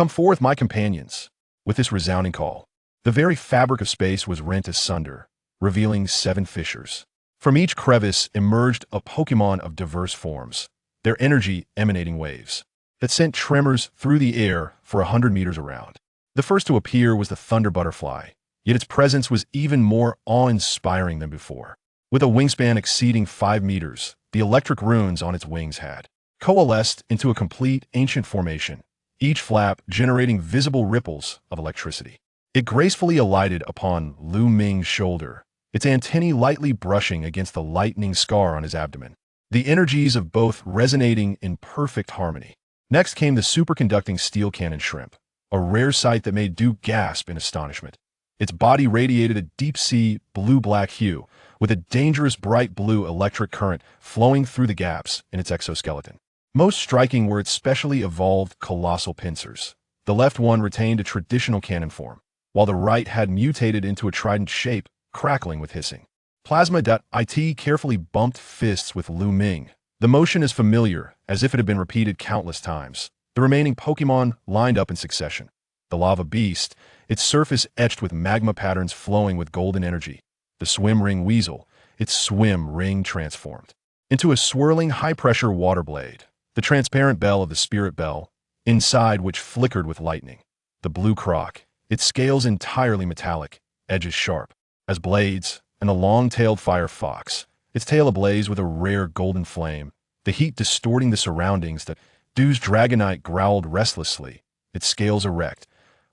"Come forth, my companions." With this resounding call, the very fabric of space was rent asunder, revealing 7 fissures. From each crevice emerged a Pokémon of diverse forms, their energy emanating waves that sent tremors through the air for 100 meters around. The first to appear was the Thunder Butterfly, yet its presence was even more awe-inspiring than before. With a wingspan exceeding 5 meters, the electric runes on its wings had coalesced into a complete ancient formation, each flap generating visible ripples of electricity. It gracefully alighted upon Lu Ming's shoulder, its antennae lightly brushing against the lightning scar on his abdomen, the energies of both resonating in perfect harmony. Next came the Superconducting Steel Shrimp, a rare sight that made Duke gasp in astonishment. Its body radiated a deep-sea blue-black hue, with a dangerous bright blue electric current flowing through the gaps in its exoskeleton. Most striking were its specially evolved colossal pincers. The left one retained a traditional cannon form, while the right had mutated into a trident shape, crackling with hissing. Plasma.it carefully bumped fists with Lu Ming. The motion is familiar, as if it had been repeated countless times. The remaining Pokémon lined up in succession. The Lava Beast, its surface etched with magma patterns flowing with golden energy. The Swim Ring Weasel, its swim ring transformed into a swirling high-pressure water blade. The transparent bell of the Spirit Bell, inside which flickered with lightning. The Blue Croc, its scales entirely metallic, edges sharp as blades, and the long-tailed Fire Fox, its tail ablaze with a rare golden flame, the heat distorting the surroundings. That Dew's Dragonite growled restlessly, its scales erect,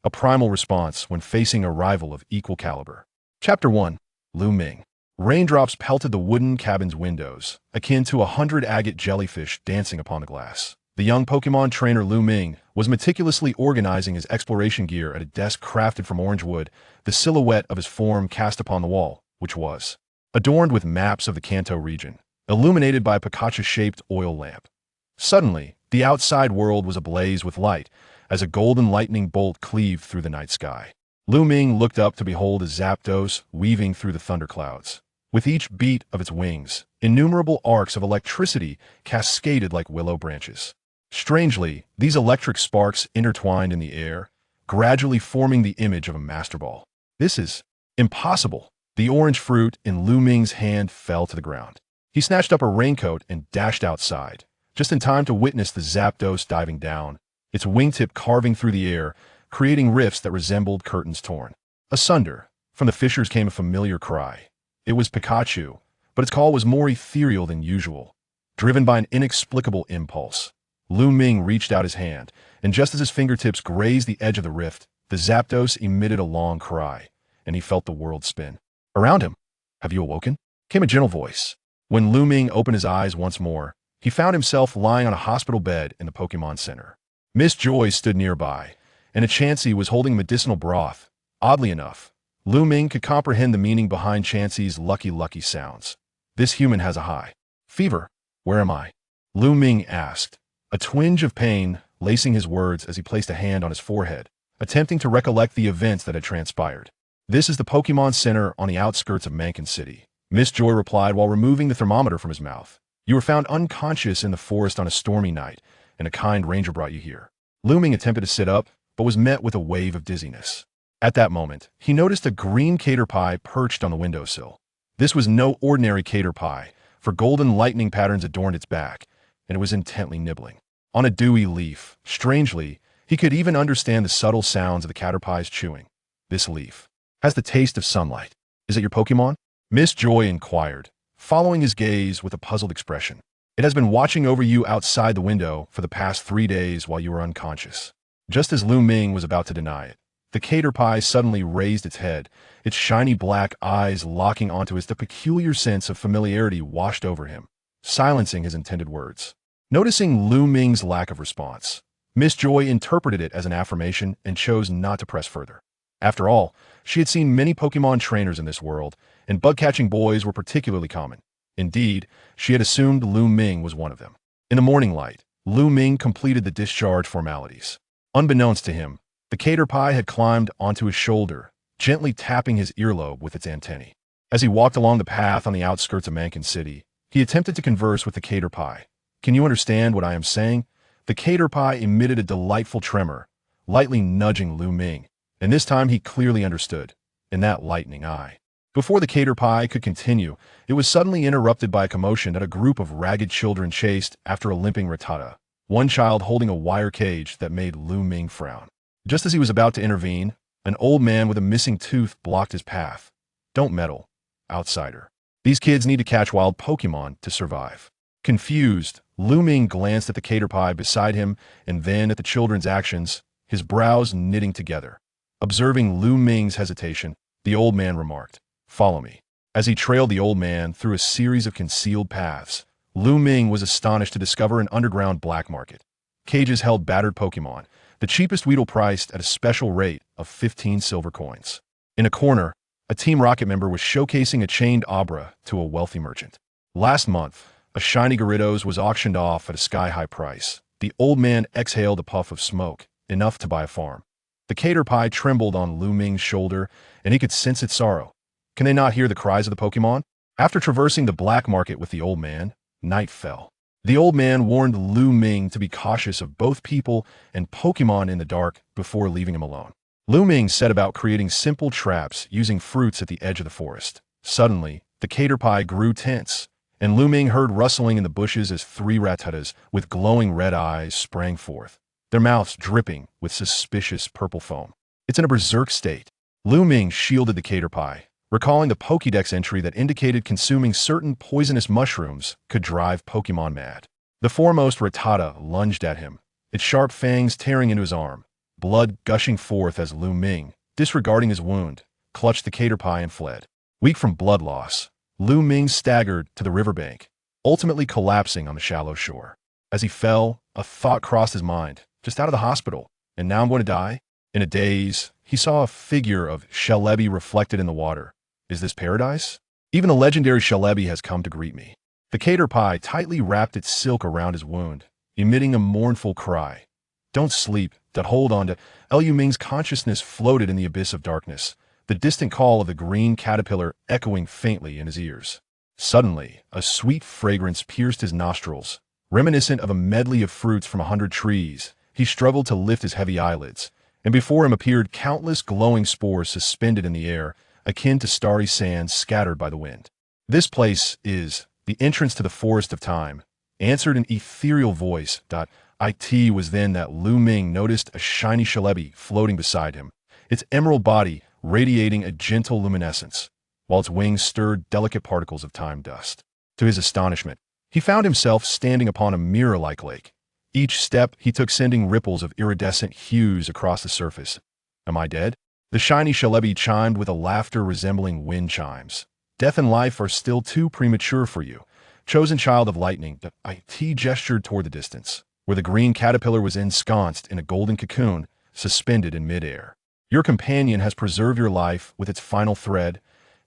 a primal response when facing a rival of equal caliber. Chapter 1. Lu Ming. Raindrops pelted the wooden cabin's windows, akin to 100 agate jellyfish dancing upon the glass. The young Pokémon trainer Lu Ming was meticulously organizing his exploration gear at a desk crafted from orange wood, the silhouette of his form cast upon the wall, which was adorned with maps of the Kanto region, illuminated by a Pikachu-shaped oil lamp. Suddenly, the outside world was ablaze with light, as a golden lightning bolt cleaved through the night sky. Lu Ming looked up to behold a Zapdos weaving through the thunderclouds. With each beat of its wings, innumerable arcs of electricity cascaded like willow branches. Strangely, these electric sparks intertwined in the air, gradually forming the image of a master ball. "This is impossible." The orange fruit in Lu Ming's hand fell to the ground. He snatched up a raincoat and dashed outside, just in time to witness the Zapdos diving down, its wingtip carving through the air, creating rifts that resembled curtains torn asunder. From the fissures came a familiar cry. It was Pikachu, but its call was more ethereal than usual. Driven by an inexplicable impulse, Lu Ming reached out his hand, and just as his fingertips grazed the edge of the rift, the Zapdos emitted a long cry, and he felt the world spin. Around him, "Have you awoken?" came a gentle voice. When Lu Ming opened his eyes once more, he found himself lying on a hospital bed in the Pokémon Center. Miss Joy stood nearby, and a Chansey was holding medicinal broth. Oddly enough, Lu Ming could comprehend the meaning behind Chansey's lucky sounds. "This human has a high fever. Where am I?" Lu Ming asked, a twinge of pain lacing his words as he placed a hand on his forehead, attempting to recollect the events that had transpired. "This is the Pokémon Center on the outskirts of Mankin City," Miss Joy replied while removing the thermometer from his mouth. "You were found unconscious in the forest on a stormy night, and a kind ranger brought you here." Lu Ming attempted to sit up, but was met with a wave of dizziness. At that moment, he noticed a green caterpie perched on the windowsill. This was no ordinary caterpie, for golden lightning patterns adorned its back, and it was intently nibbling on a dewy leaf. Strangely, he could even understand the subtle sounds of the caterpie's chewing. "This leaf has the taste of sunlight. Is it your Pokémon?" Miss Joy inquired, following his gaze with a puzzled expression. "It has been watching over you outside the window for the past 3 days while you were unconscious." Just as Lu Ming was about to deny it, the caterpie suddenly raised its head, its shiny black eyes locking onto his. The peculiar sense of familiarity washed over him, silencing his intended words. Noticing Lu Ming's lack of response, Miss Joy interpreted it as an affirmation and chose not to press further. After all, she had seen many Pokémon trainers in this world, and bug-catching boys were particularly common. Indeed, she had assumed Lu Ming was one of them. In the morning light, Lu Ming completed the discharge formalities. Unbeknownst to him, the caterpie had climbed onto his shoulder, gently tapping his earlobe with its antennae. As he walked along the path on the outskirts of Mankin City, he attempted to converse with the caterpie. "Can you understand what I am saying?" The caterpie emitted a delightful tremor, lightly nudging Lu Ming, and this time he clearly understood, in that lightning eye. Before the cater pie could continue, it was suddenly interrupted by a commotion that a group of ragged children chased after a limping Rattata, one child holding a wire cage that made Lu Ming frown. Just as he was about to intervene, an old man with a missing tooth blocked his path. Don't meddle, outsider. These kids need to catch wild Pokémon to survive. Confused, Lu Ming glanced at the cater pie beside him and then at the children's actions, his brows knitting together. Observing Lu Ming's hesitation, the old man remarked, "Follow me." As he trailed the old man through a series of concealed paths, Lu Ming was astonished to discover an underground black market. Cages held battered Pokémon, the cheapest Weedle priced at a special rate of 15 silver coins. In a corner, a Team Rocket member was showcasing a chained Abra to a wealthy merchant. Last month, a shiny Gyarados was auctioned off at a sky-high price. The old man exhaled a puff of smoke, enough to buy a farm. The cater pie trembled on Lu Ming's shoulder, and he could sense its sorrow. Can they not hear the cries of the Pokémon? After traversing the black market with the old man, night fell. The old man warned Lu Ming to be cautious of both people and Pokémon in the dark before leaving him alone. Lu Ming set about creating simple traps using fruits at the edge of the forest. Suddenly, the cater pie grew tense, and Lu Ming heard rustling in the bushes as 3 Rattatas with glowing red eyes sprang forth, their mouths dripping with suspicious purple foam. It's in a berserk state. Lu Ming shielded the cater pie, recalling the Pokédex entry that indicated consuming certain poisonous mushrooms could drive Pokémon mad. The foremost Rattata lunged at him, its sharp fangs tearing into his arm, blood gushing forth as Lu Ming, disregarding his wound, clutched the cater pie and fled. Weak from blood loss, Lu Ming staggered to the riverbank, ultimately collapsing on the shallow shore. As he fell, a thought crossed his mind. Just out of the hospital, and now I'm going to die? In a daze, he saw a figure of Celebi reflected in the water. Is this paradise? Even the legendary Celebi has come to greet me. The cater pie tightly wrapped its silk around his wound, emitting a mournful cry. Don't sleep, that hold on to Lu Ming's consciousness floated in the abyss of darkness, the distant call of the green caterpillar echoing faintly in his ears. Suddenly, a sweet fragrance pierced his nostrils, reminiscent of a medley of fruits from 100 trees. He struggled to lift his heavy eyelids, and before him appeared countless glowing spores suspended in the air, akin to starry sands scattered by the wind. This place is the entrance to the forest of time, answered an ethereal voice. It was then that Lu Ming noticed a shiny Celebi floating beside him, its emerald body radiating a gentle luminescence, while its wings stirred delicate particles of time dust. To his astonishment, he found himself standing upon a mirror-like lake. Each step he took sending ripples of iridescent hues across the surface. Am I dead? The shiny Celebi chimed with a laughter resembling wind chimes. Death and life are still too premature for you, chosen child of lightning. It gestured toward the distance, where the green caterpillar was ensconced in a golden cocoon, suspended in midair. Your companion has preserved your life with its final thread.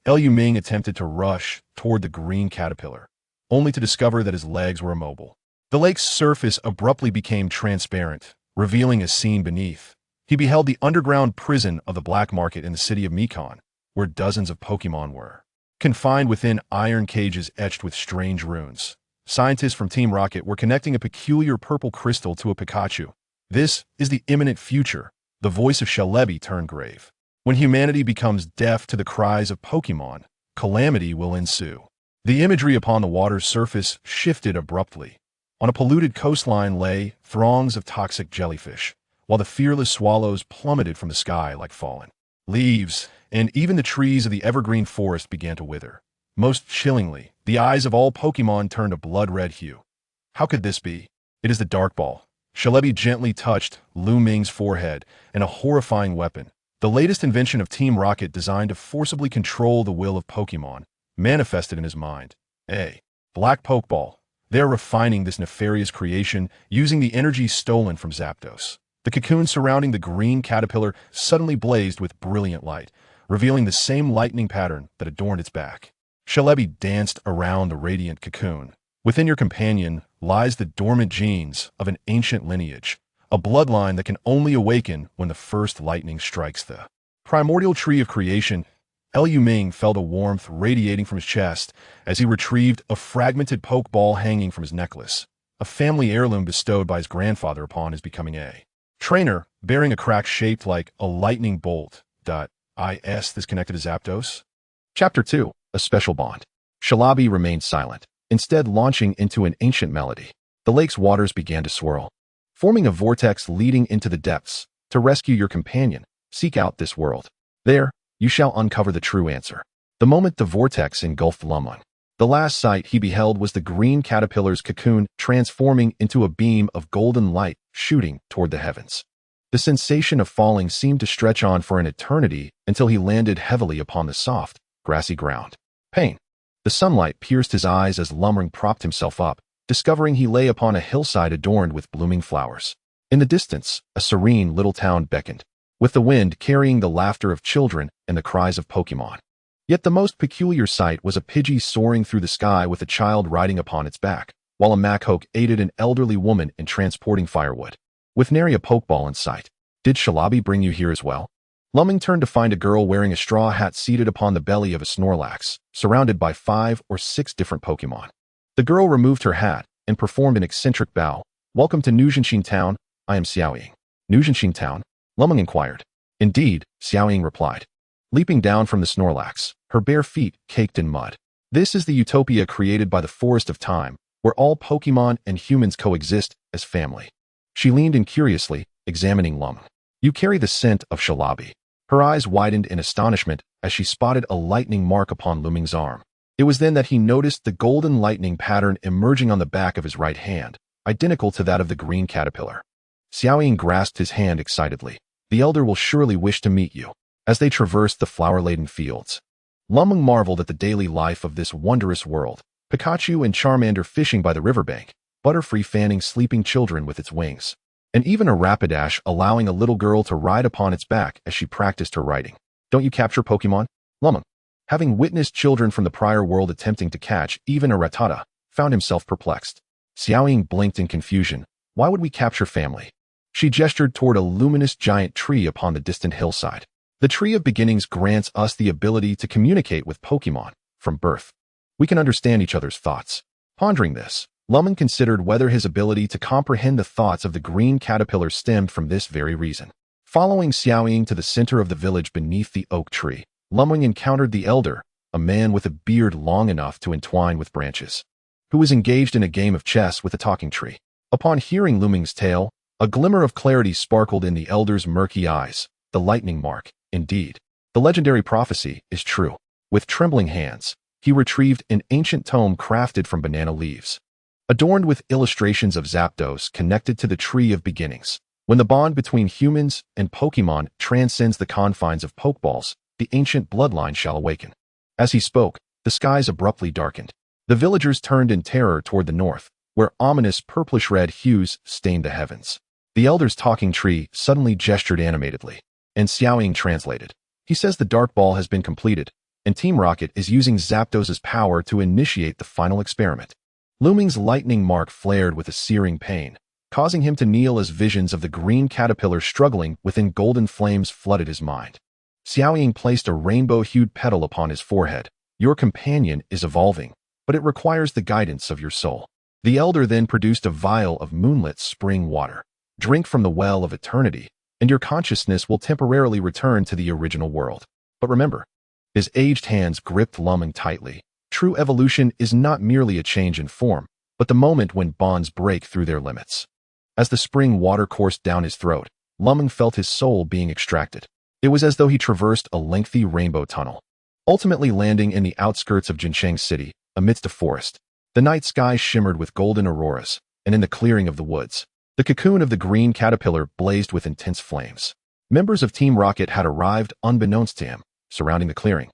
Lu Ming attempted to rush toward the green caterpillar, only to discover that his legs were immobile. The lake's surface abruptly became transparent, revealing a scene beneath. He beheld the underground prison of the black market in the city of Mekon, where dozens of Pokémon were. Confined within iron cages etched with strange runes, scientists from Team Rocket were connecting a peculiar purple crystal to a Pikachu. This is the imminent future. The voice of Celebi turned grave. When humanity becomes deaf to the cries of Pokémon, calamity will ensue. The imagery upon the water's surface shifted abruptly. On a polluted coastline lay throngs of toxic jellyfish, while the fearless swallows plummeted from the sky like fallen leaves, and even the trees of the evergreen forest began to wither. Most chillingly, the eyes of all Pokémon turned a blood-red hue. How could this be? It is the Dark Ball. Celebi gently touched Lu Ming's forehead, and a horrifying weapon, the latest invention of Team Rocket designed to forcibly control the will of Pokémon, manifested in his mind. A black Pokeball. They are refining this nefarious creation using the energy stolen from Zapdos. The cocoon surrounding the green caterpillar suddenly blazed with brilliant light, revealing the same lightning pattern that adorned its back. Celebi danced around the radiant cocoon. Within your companion lies the dormant genes of an ancient lineage, a bloodline that can only awaken when the first lightning strikes the primordial tree of creation. Lu Ming felt a warmth radiating from his chest as he retrieved a fragmented Pokeball hanging from his necklace, a family heirloom bestowed by his grandfather upon his becoming a Trainer, bearing a crack shaped like a lightning bolt. Is this connected to Zapdos? Chapter 2, A Special Bond. Shalabi remained silent, instead launching into an ancient melody. The lake's waters began to swirl, forming a vortex leading into the depths. To rescue your companion, seek out this world. There, you shall uncover the true answer. The moment the vortex engulfed Lu Ming, the last sight he beheld was the green caterpillar's cocoon transforming into a beam of golden light shooting toward the heavens. The sensation of falling seemed to stretch on for an eternity until he landed heavily upon the soft, grassy ground. Pain. The sunlight pierced his eyes as Lu Ming propped himself up, discovering he lay upon a hillside adorned with blooming flowers. In the distance, a serene little town beckoned, with the wind carrying the laughter of children and the cries of Pokémon. Yet the most peculiar sight was a Pidgey soaring through the sky with a child riding upon its back, while a Machoke aided an elderly woman in transporting firewood. With nary a Pokeball in sight. Did Shalabi bring you here as well? Lu Ming turned to find a girl wearing a straw hat seated upon the belly of a Snorlax, surrounded by 5 or 6 different Pokémon. The girl removed her hat and performed an eccentric bow. Welcome to Nuzhenxing Town, I am Xiaoying. Nuzhenxing Town? Lu Ming inquired. Indeed, Xiaoying replied, leaping down from the Snorlax, her bare feet caked in mud. This is the utopia created by the Forest of Time, where all Pokémon and humans coexist as family. She leaned in curiously, examining Lu Ming. You carry the scent of Shalabi. Her eyes widened in astonishment as she spotted a lightning mark upon Lu Ming's arm. It was then that he noticed the golden lightning pattern emerging on the back of his right hand, identical to that of the green caterpillar. Xiaoying grasped his hand excitedly. The elder will surely wish to meet you. As they traversed the flower-laden fields, Lu Ming marveled at the daily life of this wondrous world. Pikachu and Charmander fishing by the riverbank, Butterfree fanning sleeping children with its wings, and even a Rapidash allowing a little girl to ride upon its back as she practiced her riding. Don't you capture Pokémon? Lu Ming, having witnessed children from the prior world attempting to catch even a Rattata, found himself perplexed. Xiaoying blinked in confusion. Why would we capture family? She gestured toward a luminous giant tree upon the distant hillside. The Tree of Beginnings grants us the ability to communicate with Pokémon from birth. We can understand each other's thoughts. Pondering this, Lu Ming considered whether his ability to comprehend the thoughts of the green caterpillar stemmed from this very reason. Following Xiaoying to the center of the village beneath the oak tree, Lu Ming encountered the elder, a man with a beard long enough to entwine with branches, who was engaged in a game of chess with a talking tree. Upon hearing Lu Ming's tale, a glimmer of clarity sparkled in the elder's murky eyes. The lightning mark, indeed. The legendary prophecy is true. With trembling hands, he retrieved an ancient tome crafted from banana leaves, adorned with illustrations of Zapdos connected to the Tree of Beginnings. When the bond between humans and Pokémon transcends the confines of Pokeballs, the ancient bloodline shall awaken. As he spoke, the skies abruptly darkened. The villagers turned in terror toward the north, where ominous purplish-red hues stained the heavens. The elder's talking tree suddenly gestured animatedly, and Xiaoying translated. He says the Dark Ball has been completed, and Team Rocket is using Zapdos' power to initiate the final experiment. Lu Ming's lightning mark flared with a searing pain, causing him to kneel as visions of the green caterpillar struggling within golden flames flooded his mind. Xiaoying placed a rainbow-hued petal upon his forehead. Your companion is evolving, but it requires the guidance of your soul. The elder then produced a vial of moonlit spring water. Drink from the well of eternity, and your consciousness will temporarily return to the original world. But remember, his aged hands gripped Lu Ming tightly. True evolution is not merely a change in form, but the moment when bonds break through their limits. As the spring water coursed down his throat, Lu Ming felt his soul being extracted. It was as though he traversed a lengthy rainbow tunnel, ultimately landing in the outskirts of Jincheng City, amidst a forest. The night sky shimmered with golden auroras, and in the clearing of the woods, the cocoon of the green caterpillar blazed with intense flames. Members of Team Rocket had arrived unbeknownst to him, surrounding the clearing,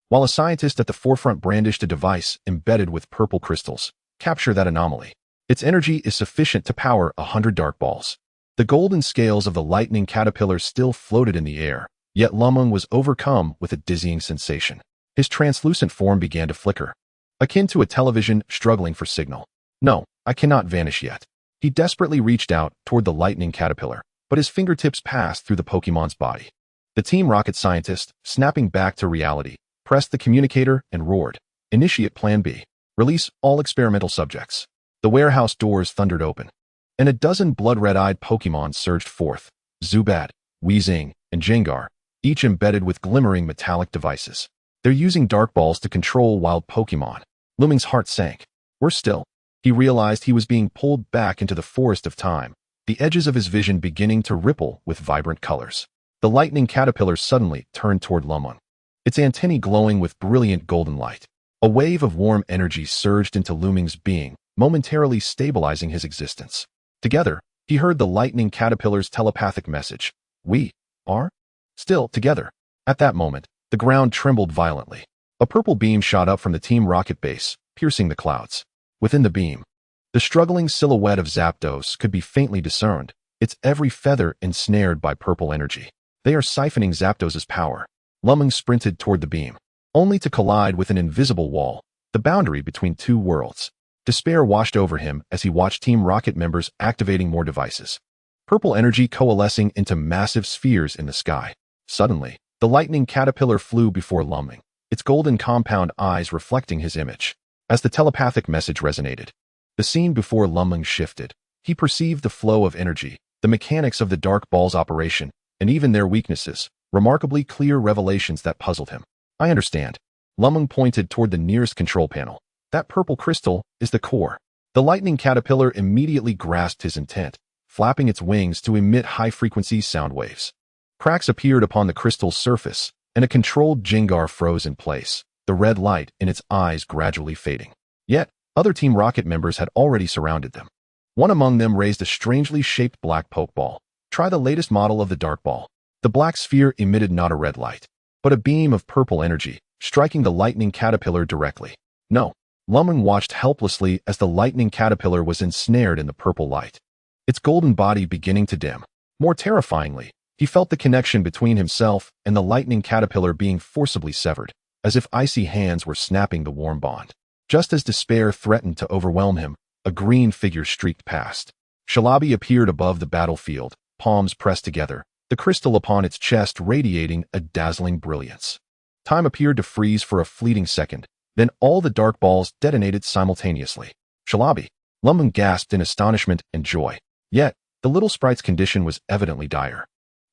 while a scientist at the forefront brandished a device embedded with purple crystals. Capture that anomaly. Its energy is sufficient to power 100 dark balls. The golden scales of the lightning caterpillar still floated in the air, yet Lu Ming was overcome with a dizzying sensation. His translucent form began to flicker, akin to a television struggling for signal. No, I cannot vanish yet. He desperately reached out toward the lightning caterpillar, but his fingertips passed through the Pokémon's body. The Team Rocket scientist, snapping back to reality, pressed the communicator and roared, "Initiate Plan B. Release all experimental subjects." The warehouse doors thundered open, and a dozen blood-red-eyed Pokémon surged forth. Zubat, Weezing, and Jengar, each embedded with glimmering metallic devices. They're using dark balls to control wild Pokémon. Lu Ming's heart sank. Worse still, he realized he was being pulled back into the forest of time, the edges of his vision beginning to ripple with vibrant colors. The lightning caterpillar suddenly turned toward Lu Ming, its antennae glowing with brilliant golden light. A wave of warm energy surged into Lu Ming's being, momentarily stabilizing his existence. Together, he heard the lightning caterpillar's telepathic message. We are still together. At that moment, the ground trembled violently. A purple beam shot up from the Team Rocket base, piercing the clouds. Within the beam, the struggling silhouette of Zapdos could be faintly discerned, its every feather ensnared by purple energy. They are siphoning Zapdos's power. Lu Ming sprinted toward the beam, only to collide with an invisible wall, the boundary between two worlds. Despair washed over him as he watched Team Rocket members activating more devices. Purple energy coalescing into massive spheres in the sky. Suddenly, the lightning caterpillar flew before Lu Ming, its golden compound eyes reflecting his image. As the telepathic message resonated, the scene before Lu Ming shifted. He perceived the flow of energy, the mechanics of the Dark Ball's operation, and even their weaknesses, remarkably clear revelations that puzzled him. I understand. Lu Ming pointed toward the nearest control panel. That purple crystal is the core. The lightning caterpillar immediately grasped his intent, flapping its wings to emit high-frequency sound waves. Cracks appeared upon the crystal's surface, and a controlled Jengar froze in place, the red light in its eyes gradually fading. Yet, other Team Rocket members had already surrounded them. One among them raised a strangely shaped black Pokeball. Try the latest model of the Dark Ball. The black sphere emitted not a red light, but a beam of purple energy, striking the lightning caterpillar directly. No. Lu Ming watched helplessly as the lightning caterpillar was ensnared in the purple light, its golden body beginning to dim. More terrifyingly, he felt the connection between himself and the lightning caterpillar being forcibly severed, as if icy hands were snapping the warm bond. Just as despair threatened to overwhelm him, a green figure streaked past. Shalabi appeared above the battlefield, palms pressed together, the crystal upon its chest radiating a dazzling brilliance. Time appeared to freeze for a fleeting second, then all the dark balls detonated simultaneously. Shalabi! Lu Ming gasped in astonishment and joy. Yet, the little sprite's condition was evidently dire.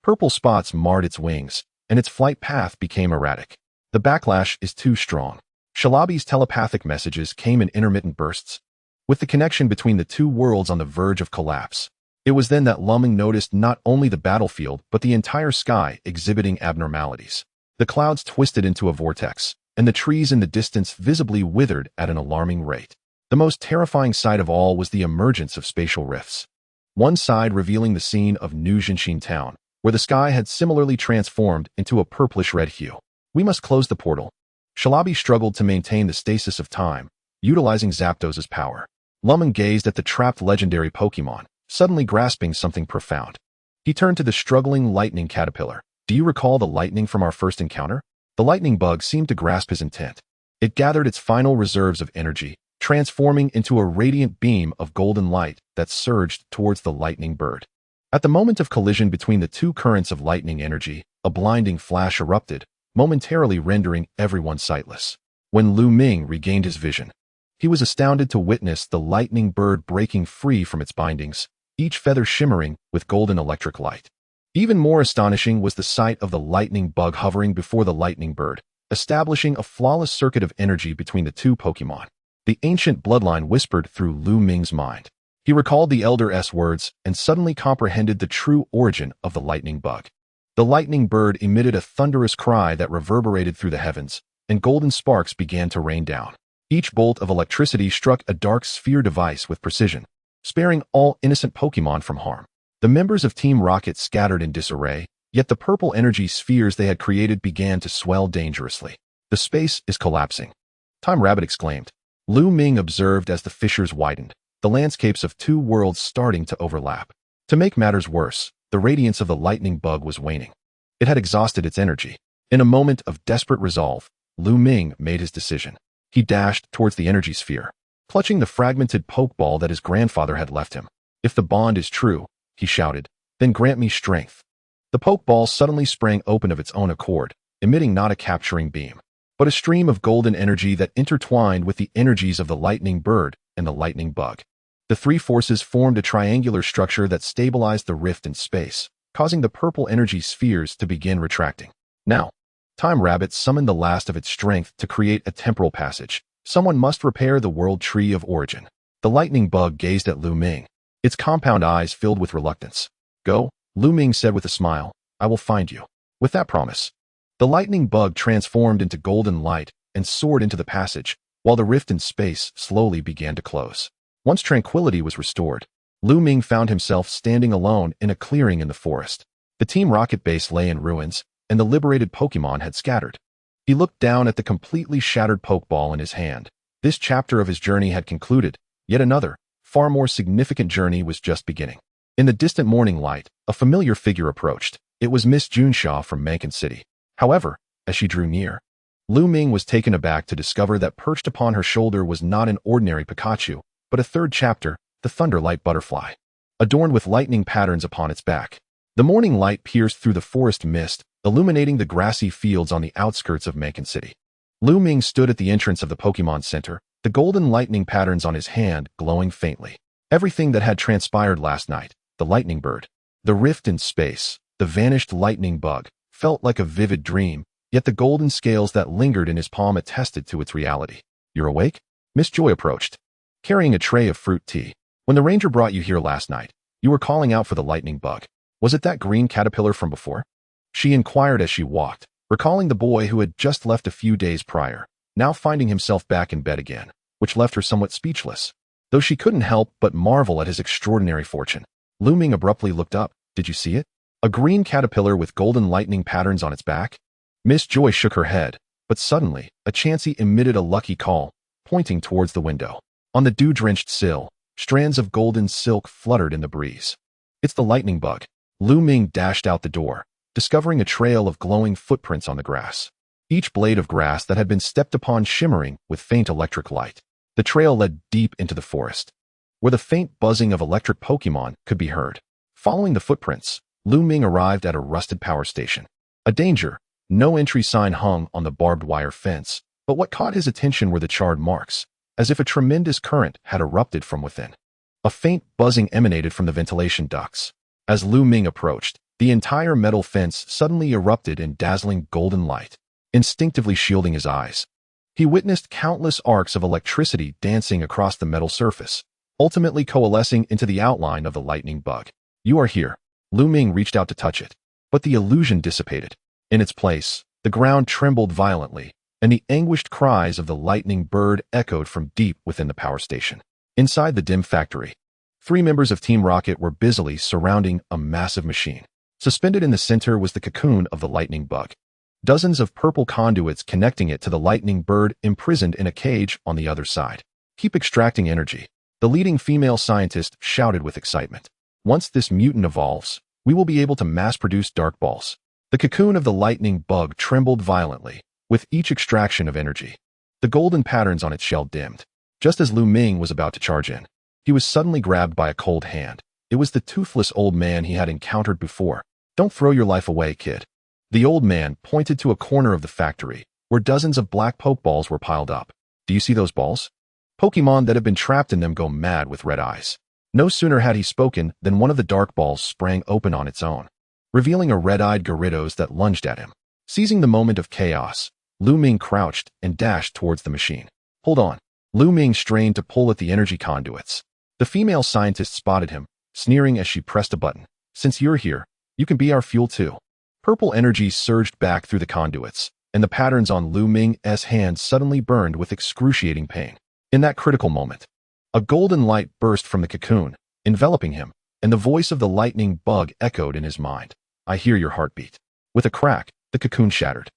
Purple spots marred its wings, and its flight path became erratic. The backlash is too strong. Shalabi's telepathic messages came in intermittent bursts, with the connection between the two worlds on the verge of collapse. It was then that Lu Ming noticed not only the battlefield but the entire sky exhibiting abnormalities. The clouds twisted into a vortex, and the trees in the distance visibly withered at an alarming rate. The most terrifying sight of all was the emergence of spatial rifts. One side revealing the scene of New Jinshin Town, where the sky had similarly transformed into a purplish-red hue. We must close the portal. Shalabi struggled to maintain the stasis of time, utilizing Zapdos's power. Lu Ming gazed at the trapped legendary Pokémon, suddenly grasping something profound. He turned to the struggling lightning caterpillar. Do you recall the lightning from our first encounter? The lightning bug seemed to grasp his intent. It gathered its final reserves of energy, transforming into a radiant beam of golden light that surged towards the lightning bird. At the moment of collision between the two currents of lightning energy, a blinding flash erupted, momentarily rendering everyone sightless. When Lu Ming regained his vision, he was astounded to witness the lightning bird breaking free from its bindings, each feather shimmering with golden electric light. Even more astonishing was the sight of the lightning bug hovering before the lightning bird, establishing a flawless circuit of energy between the two Pokémon. The ancient bloodline whispered through Lu Ming's mind. He recalled the Elder's words and suddenly comprehended the true origin of the lightning bug. The lightning bird emitted a thunderous cry that reverberated through the heavens, and golden sparks began to rain down. Each bolt of electricity struck a dark sphere device with precision, sparing all innocent Pokémon from harm. The members of Team Rocket scattered in disarray, yet the purple energy spheres they had created began to swell dangerously. The space is collapsing. Time Rabbit exclaimed. Lu Ming observed as the fissures widened, the landscapes of two worlds starting to overlap. To make matters worse, the radiance of the lightning bug was waning. It had exhausted its energy. In a moment of desperate resolve, Lu Ming made his decision. He dashed towards the energy sphere, clutching the fragmented Pokeball that his grandfather had left him. If the bond is true, he shouted, then grant me strength. The Pokeball suddenly sprang open of its own accord, emitting not a capturing beam, but a stream of golden energy that intertwined with the energies of the lightning bird and the lightning bug. The three forces formed a triangular structure that stabilized the rift in space, causing the purple energy spheres to begin retracting. Now, Time Rabbit summoned the last of its strength to create a temporal passage. Someone must repair the world tree of origin. The lightning bug gazed at Lu Ming, its compound eyes filled with reluctance. Go, Lu Ming said with a smile. I will find you. With that promise, the lightning bug transformed into golden light and soared into the passage, while the rift in space slowly began to close. Once tranquility was restored, Lu Ming found himself standing alone in a clearing in the forest. The Team Rocket base lay in ruins, and the liberated Pokémon had scattered. He looked down at the completely shattered Pokeball in his hand. This chapter of his journey had concluded. Yet another, far more significant journey was just beginning. In the distant morning light, a familiar figure approached. It was Miss Junshaw from Mankin City. However, as she drew near, Lu Ming was taken aback to discover that perched upon her shoulder was not an ordinary Pikachu, but a third chapter, the Thunderwing Butterfly, adorned with lightning patterns upon its back. The morning light pierced through the forest mist, illuminating the grassy fields on the outskirts of Mankin City. Lu Ming stood at the entrance of the Pokémon Center, the golden lightning patterns on his hand glowing faintly. Everything that had transpired last night, the lightning bird, the rift in space, the vanished lightning bug, felt like a vivid dream, yet the golden scales that lingered in his palm attested to its reality. You're awake? Miss Joy approached, carrying a tray of fruit tea. When the ranger brought you here last night, you were calling out for the lightning bug. Was it that green caterpillar from before? She inquired as she walked, recalling the boy who had just left a few days prior, now finding himself back in bed again, which left her somewhat speechless. Though she couldn't help but marvel at his extraordinary fortune. Lu Ming abruptly looked up. Did you see it? A green caterpillar with golden lightning patterns on its back? Miss Joy shook her head, but suddenly, a Chansey emitted a lucky call, pointing towards the window. On the dew-drenched sill, strands of golden silk fluttered in the breeze. It's the lightning bug. Lu Ming dashed out the door, discovering a trail of glowing footprints on the grass. Each blade of grass that had been stepped upon shimmering with faint electric light. The trail led deep into the forest, where the faint buzzing of electric Pokémon could be heard. Following the footprints, Lu Ming arrived at a rusted power station. A danger, no entry sign hung on the barbed wire fence, but what caught his attention were the charred marks, as if a tremendous current had erupted from within. A faint buzzing emanated from the ventilation ducts. As Lu Ming approached, the entire metal fence suddenly erupted in dazzling golden light, instinctively shielding his eyes. He witnessed countless arcs of electricity dancing across the metal surface, ultimately coalescing into the outline of the lightning bug. You are here. Lu Ming reached out to touch it, but the illusion dissipated. In its place, the ground trembled violently, and the anguished cries of the lightning bird echoed from deep within the power station. Inside the dim factory, 3 members of Team Rocket were busily surrounding a massive machine. Suspended in the center was the cocoon of the lightning bug. Dozens of purple conduits connecting it to the lightning bird imprisoned in a cage on the other side. Keep extracting energy, the leading female scientist shouted with excitement. Once this mutant evolves, we will be able to mass-produce dark balls. The cocoon of the lightning bug trembled violently, with each extraction of energy. The golden patterns on its shell dimmed. Just as Lu Ming was about to charge in, he was suddenly grabbed by a cold hand. It was the toothless old man he had encountered before. Don't throw your life away, kid. The old man pointed to a corner of the factory, where dozens of black Pokeballs were piled up. Do you see those balls? Pokemon that have been trapped in them go mad with red eyes. No sooner had he spoken than one of the dark balls sprang open on its own, revealing a red-eyed Gyarados that lunged at him. Seizing the moment of chaos, Lu Ming crouched and dashed towards the machine. Hold on. Lu Ming strained to pull at the energy conduits. The female scientist spotted him, sneering as she pressed a button. Since you're here, you can be our fuel too. Purple energy surged back through the conduits, and the patterns on Lu Ming's hand suddenly burned with excruciating pain. In that critical moment, a golden light burst from the cocoon, enveloping him, and the voice of the lightning bug echoed in his mind. I hear your heartbeat. With a crack, the cocoon shattered.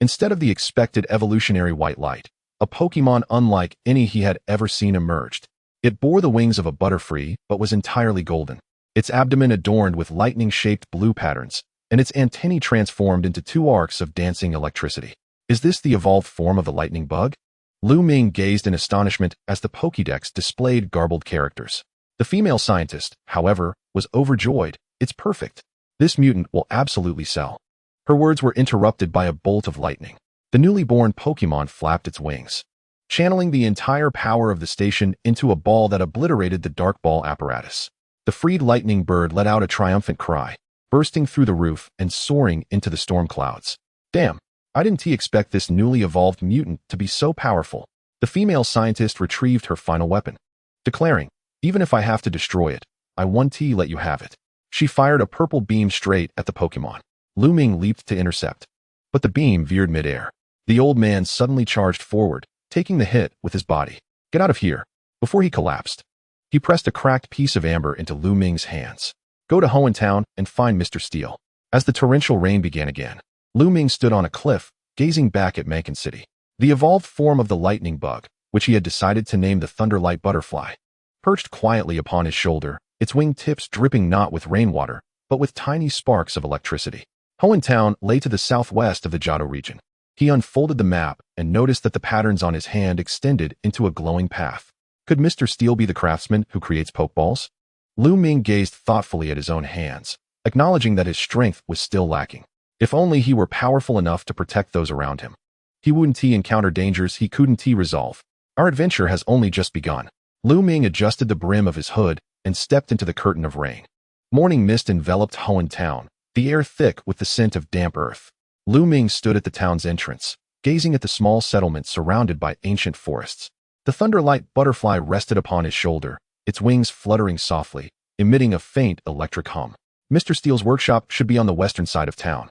Instead of the expected evolutionary white light, a Pokemon unlike any he had ever seen emerged. It bore the wings of a butterfly, but was entirely golden. Its abdomen adorned with lightning-shaped blue patterns, and its antennae transformed into 2 arcs of dancing electricity. Is this the evolved form of the lightning bug? Lu Ming gazed in astonishment as the Pokédex displayed garbled characters. The female scientist, however, was overjoyed. It's perfect. This mutant will absolutely sell. Her words were interrupted by a bolt of lightning. The newly born Pokemon flapped its wings, channeling the entire power of the station into a ball that obliterated the dark ball apparatus. The freed lightning bird let out a triumphant cry. bursting through the roof and soaring into the storm clouds. Damn, I didn't expect this newly evolved mutant to be so powerful. The female scientist retrieved her final weapon, declaring, even if I have to destroy it, I won't let you have it. She fired a purple beam straight at the Pokemon. Lu Ming leaped to intercept, but the beam veered midair. The old man suddenly charged forward, taking the hit with his body. Get out of here. Before he collapsed, he pressed a cracked piece of amber into Lu Ming's hands. Go to Hoenn Town and find Mr. Steel. As the torrential rain began again, Lu Ming stood on a cliff, gazing back at Mankin City. The evolved form of the lightning bug, which he had decided to name the Thunderwing Butterfly, perched quietly upon his shoulder, its wing tips dripping not with rainwater, but with tiny sparks of electricity. Hoenn Town lay to the southwest of the Johto region. He unfolded the map and noticed that the patterns on his hand extended into a glowing path. Could Mr. Steel be the craftsman who creates Pokeballs? Lu Ming gazed thoughtfully at his own hands, acknowledging that his strength was still lacking. If only he were powerful enough to protect those around him. He wouldn't encounter dangers he couldn't resolve. Our adventure has only just begun. Lu Ming adjusted the brim of his hood and stepped into the curtain of rain. Morning mist enveloped Hoenn Town, the air thick with the scent of damp earth. Lu Ming stood at the town's entrance, gazing at the small settlement surrounded by ancient forests. The Thunderwing Butterfly rested upon his shoulder, its wings fluttering softly, emitting a faint electric hum. Mr. Steel's workshop should be on the western side of town.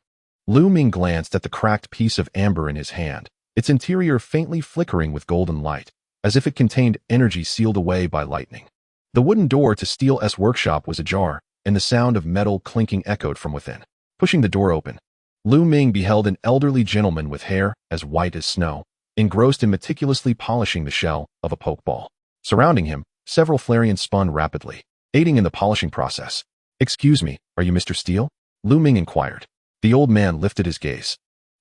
Lu Ming glanced at the cracked piece of amber in his hand, its interior faintly flickering with golden light, as if it contained energy sealed away by lightning. The wooden door to Steel's workshop was ajar, and the sound of metal clinking echoed from within. Pushing the door open, Lu Ming beheld an elderly gentleman with hair as white as snow, engrossed in meticulously polishing the shell of a Pokeball. Surrounding him, several Flareons spun rapidly, aiding in the polishing process. Excuse me, are you Mr. Steel? Lu Ming inquired. The old man lifted his gaze,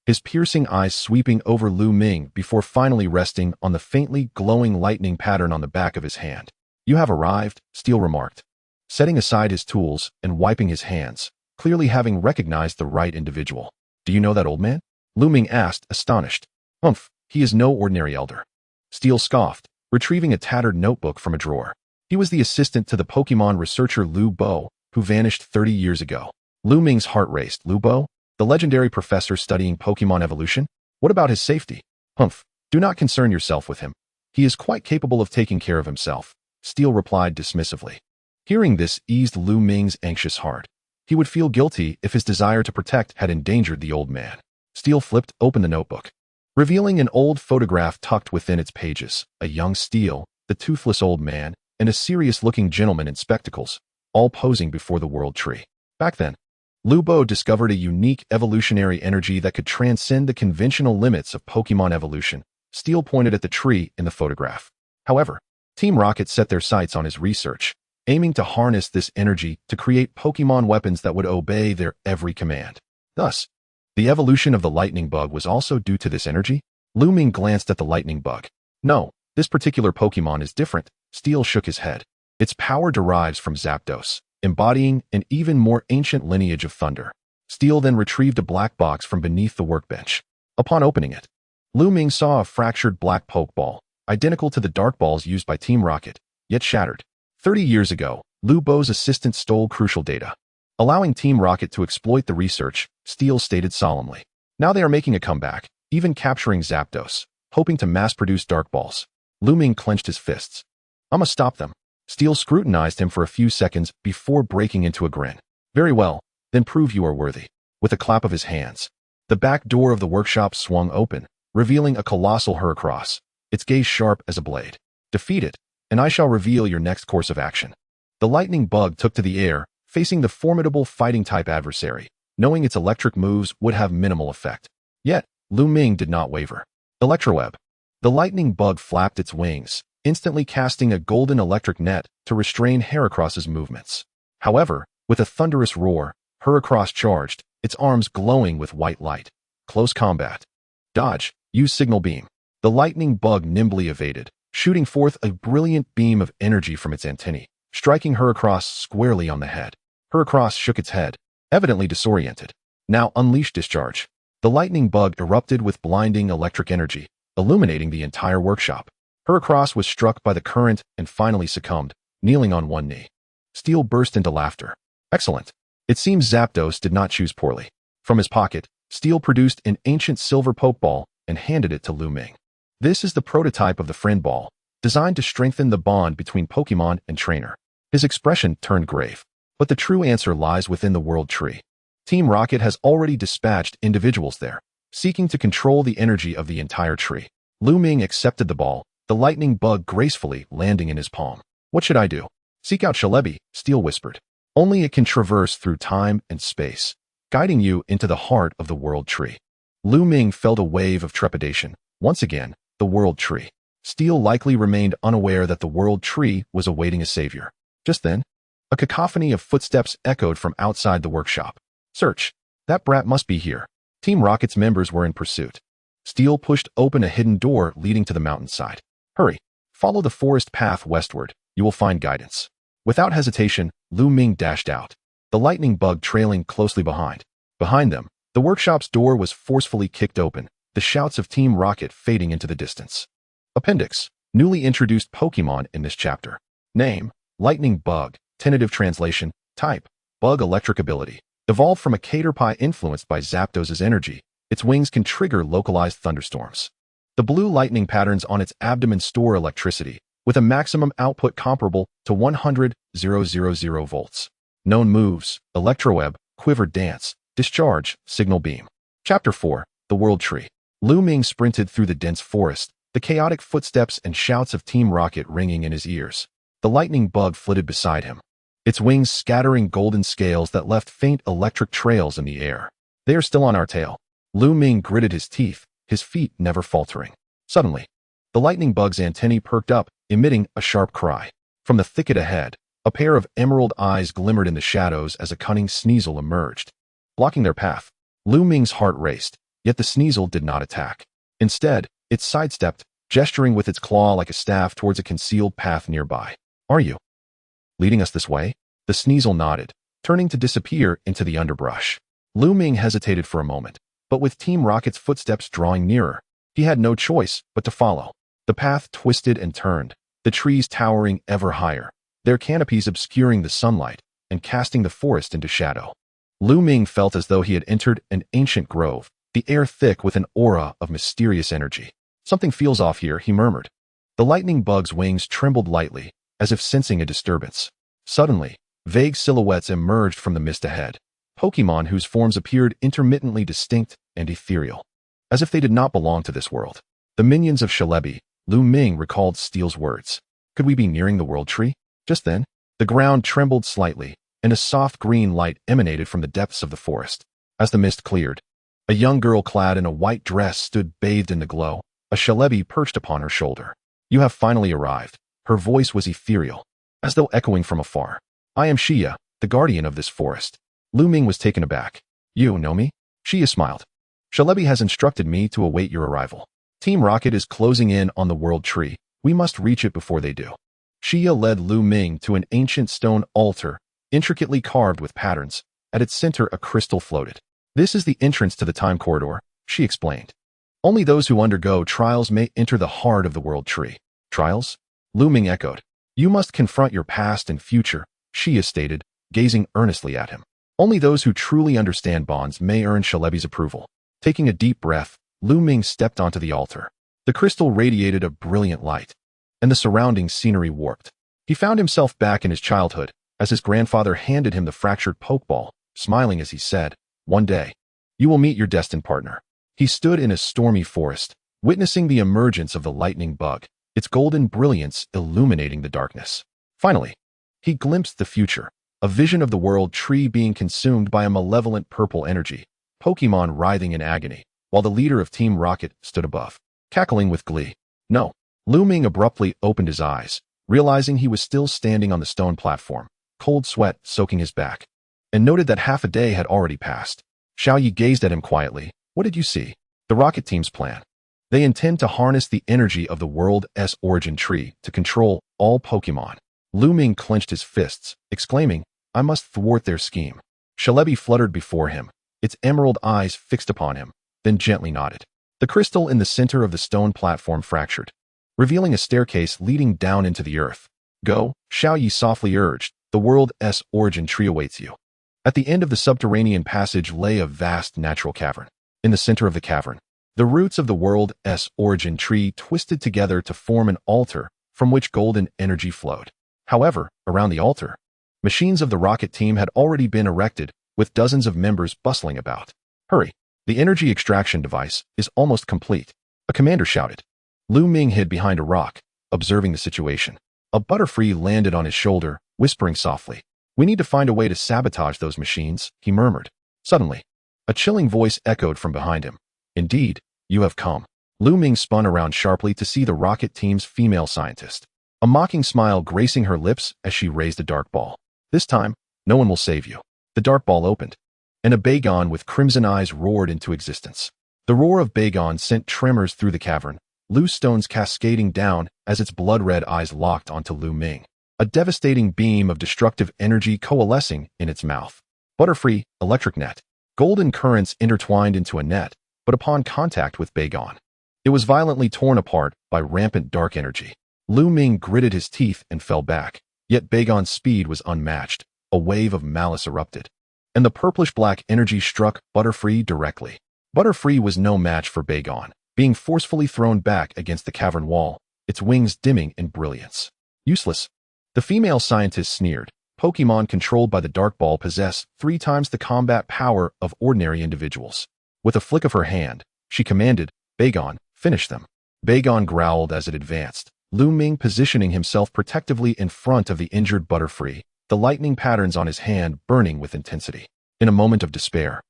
his piercing eyes sweeping over Lu Ming before finally resting on the faintly glowing lightning pattern on the back of his hand. You have arrived, Steel remarked, setting aside his tools and wiping his hands, clearly having recognized the right individual. Do you know that old man? Lu Ming asked, astonished. Humph, he is no ordinary elder. Steel scoffed, retrieving a tattered notebook from a drawer. He was the assistant to the Pokemon researcher Lu Bo, who vanished 30 years ago. Lu Ming's heart raced. Lu Bo? The legendary professor studying Pokemon evolution? What about his safety? Humph, do not concern yourself with him. He is quite capable of taking care of himself, Steel replied dismissively. Hearing this eased Lu Ming's anxious heart. He would feel guilty if his desire to protect had endangered the old man. Steel flipped open the notebook, revealing an old photograph tucked within its pages. A young Steel, the toothless old man, and a serious-looking gentleman in spectacles, all posing before the World Tree. Back then, Lu Bo discovered a unique evolutionary energy that could transcend the conventional limits of Pokemon evolution. Steel pointed at the tree in the photograph. However, Team Rocket set their sights on his research, aiming to harness this energy to create Pokemon weapons that would obey their every command. Thus, the evolution of the lightning bug was also due to this energy? Lu Ming glanced at the lightning bug. No, this particular Pokemon is different. Steel shook his head. Its power derives from Zapdos, embodying an even more ancient lineage of thunder. Steel then retrieved a black box from beneath the workbench. Upon opening it, Lu Ming saw a fractured black Pokeball, identical to the dark balls used by Team Rocket, yet shattered. 30 years ago, Lu Bo's assistant stole crucial data, allowing Team Rocket to exploit the research, Steel stated solemnly. Now they are making a comeback, even capturing Zapdos, hoping to mass-produce dark balls. Lu Ming clenched his fists. I'ma stop them. Steel scrutinized him for a few seconds before breaking into a grin. Very well, then prove you are worthy. With a clap of his hands, the back door of the workshop swung open, revealing a colossal Heracross, its gaze sharp as a blade. Defeat it, and I shall reveal your next course of action. The lightning bug took to the air, facing the formidable fighting-type adversary, knowing its electric moves would have minimal effect. Yet, Lu Ming did not waver. Electroweb. The lightning bug flapped its wings, instantly casting a golden electric net to restrain Heracross's movements. However, with a thunderous roar, Heracross charged, its arms glowing with white light. Close combat. Dodge. Use signal beam. The lightning bug nimbly evaded, shooting forth a brilliant beam of energy from its antennae, striking Heracross squarely on the head. Heracross shook its head, evidently disoriented. Now unleash discharge. The lightning bug erupted with blinding electric energy, illuminating the entire workshop. Heracross was struck by the current and finally succumbed, kneeling on one knee. Steel burst into laughter. Excellent. It seems Zapdos did not choose poorly. From his pocket, Steel produced an ancient silver Pokeball and handed it to Lu Ming. This is the prototype of the friend ball, designed to strengthen the bond between Pokemon and trainer. His expression turned grave. But the true answer lies within the World Tree. Team Rocket has already dispatched individuals there, seeking to control the energy of the entire tree. Lu Ming accepted the ball, the lightning bug gracefully landing in his palm. What should I do? Seek out Celebi, Steel whispered. Only it can traverse through time and space, guiding you into the heart of the World Tree. Lu Ming felt a wave of trepidation. Once again, the World Tree. Steel likely remained unaware that the World Tree was awaiting a savior. Just then, a cacophony of footsteps echoed from outside the workshop. Search. That brat must be here. Team Rocket's members were in pursuit. Steel pushed open a hidden door leading to the mountainside. Hurry. Follow the forest path westward. You will find guidance. Without hesitation, Lu Ming dashed out, the lightning bug trailing closely behind. Behind them, the workshop's door was forcefully kicked open, the shouts of Team Rocket fading into the distance. Appendix. Newly introduced Pokemon in this chapter. Name: Lightning Bug. Tentative translation: Type: Bug. Electric ability. Evolved from a Caterpie influenced by Zapdos' energy, its wings can trigger localized thunderstorms. The blue lightning patterns on its abdomen store electricity, with a maximum output comparable to 100,000 volts. Known moves: Electroweb, Quiver Dance, Discharge, Signal Beam. Chapter 4. The World Tree. Lu Ming sprinted through the dense forest, the chaotic footsteps and shouts of Team Rocket ringing in his ears. The lightning bug flitted beside him, its wings scattering golden scales that left faint electric trails in the air. They are still on our tail. Lu Ming gritted his teeth, his feet never faltering. Suddenly, the lightning bug's antennae perked up, emitting a sharp cry. From the thicket ahead, a pair of emerald eyes glimmered in the shadows as a cunning Sneasel emerged. Blocking their path, Lu Ming's heart raced, yet the Sneasel did not attack. Instead, it sidestepped, gesturing with its claw like a staff towards a concealed path nearby. Are you leading us this way? The Sneasel nodded, turning to disappear into the underbrush. Lu Ming hesitated for a moment, but with Team Rocket's footsteps drawing nearer, he had no choice but to follow. The path twisted and turned, the trees towering ever higher, their canopies obscuring the sunlight and casting the forest into shadow. Lu Ming felt as though he had entered an ancient grove, the air thick with an aura of mysterious energy. Something feels off here, he murmured. The lightning bug's wings trembled lightly, as if sensing a disturbance. Suddenly, vague silhouettes emerged from the mist ahead, Pokemon whose forms appeared intermittently distinct and ethereal, as if they did not belong to this world. The minions of Celebi. Lu Ming recalled Steel's words. Could we be nearing the World Tree? Just then, the ground trembled slightly, and a soft green light emanated from the depths of the forest. As the mist cleared, a young girl clad in a white dress stood bathed in the glow, a Celebi perched upon her shoulder. You have finally arrived. Her voice was ethereal, as though echoing from afar. I am Shia, the guardian of this forest. Lu Ming was taken aback. You know me? Shia smiled. Celebi has instructed me to await your arrival. Team Rocket is closing in on the World Tree. We must reach it before they do. Shia led Lu Ming to an ancient stone altar, intricately carved with patterns. At its center, a crystal floated. This is the entrance to the time corridor, she explained. Only those who undergo trials may enter the heart of the World Tree. Trials? Lu Ming echoed. You must confront your past and future, Shia stated, gazing earnestly at him. Only those who truly understand bonds may earn Celebi's approval. Taking a deep breath, Lu Ming stepped onto the altar. The crystal radiated a brilliant light, and the surrounding scenery warped. He found himself back in his childhood, as his grandfather handed him the fractured Pokeball, smiling as he said, One day, you will meet your destined partner. He stood in a stormy forest, witnessing the emergence of the lightning bug, its golden brilliance illuminating the darkness. Finally, he glimpsed the future, a vision of the World Tree being consumed by a malevolent purple energy, Pokemon writhing in agony, while the leader of Team Rocket stood above, cackling with glee. No. Lu Ming abruptly opened his eyes, realizing he was still standing on the stone platform, cold sweat soaking his back, and noted that half a day had already passed. Xiao Yi gazed at him quietly. What did you see? The Rocket Team's plan. They intend to harness the energy of the world's origin tree to control all Pokemon. Lu Ming clenched his fists, exclaiming, I must thwart their scheme. Celebi fluttered before him, its emerald eyes fixed upon him, then gently nodded. The crystal in the center of the stone platform fractured, revealing a staircase leading down into the earth. Go, Xiao Yi softly urged, the world's origin tree awaits you. At the end of the subterranean passage lay a vast natural cavern. In the center of the cavern, the roots of the world's origin tree twisted together to form an altar from which golden energy flowed. However, around the altar, machines of the rocket team had already been erected, with dozens of members bustling about. Hurry! The energy extraction device is almost complete, a commander shouted. Lu Ming hid behind a rock, observing the situation. A Butterfly landed on his shoulder, whispering softly. We need to find a way to sabotage those machines, he murmured. Suddenly, a chilling voice echoed from behind him. Indeed, you have come. Lu Ming spun around sharply to see the rocket team's female scientist. A mocking smile gracing her lips as she raised a dark ball. This time, no one will save you. The dark ball opened, and a Bagon with crimson eyes roared into existence. The roar of Bagon sent tremors through the cavern, loose stones cascading down as its blood-red eyes locked onto Lu Ming. A devastating beam of destructive energy coalescing in its mouth. Butterfly, electric net. Golden currents intertwined into a net, but upon contact with Bagon, it was violently torn apart by rampant dark energy. Lu Ming gritted his teeth and fell back, yet Bagon's speed was unmatched. A wave of malice erupted, and the purplish-black energy struck Butterfly directly. Butterfly was no match for Bagon, being forcefully thrown back against the cavern wall, its wings dimming in brilliance. Useless. The female scientist sneered. Pokémon controlled by the Dark Ball possess 3 times the combat power of ordinary individuals. With a flick of her hand, she commanded, Bagon, finish them. Bagon growled as it advanced, Lu Ming positioning himself protectively in front of the injured Butterfly, the lightning patterns on his hand burning with intensity. In a moment of despair,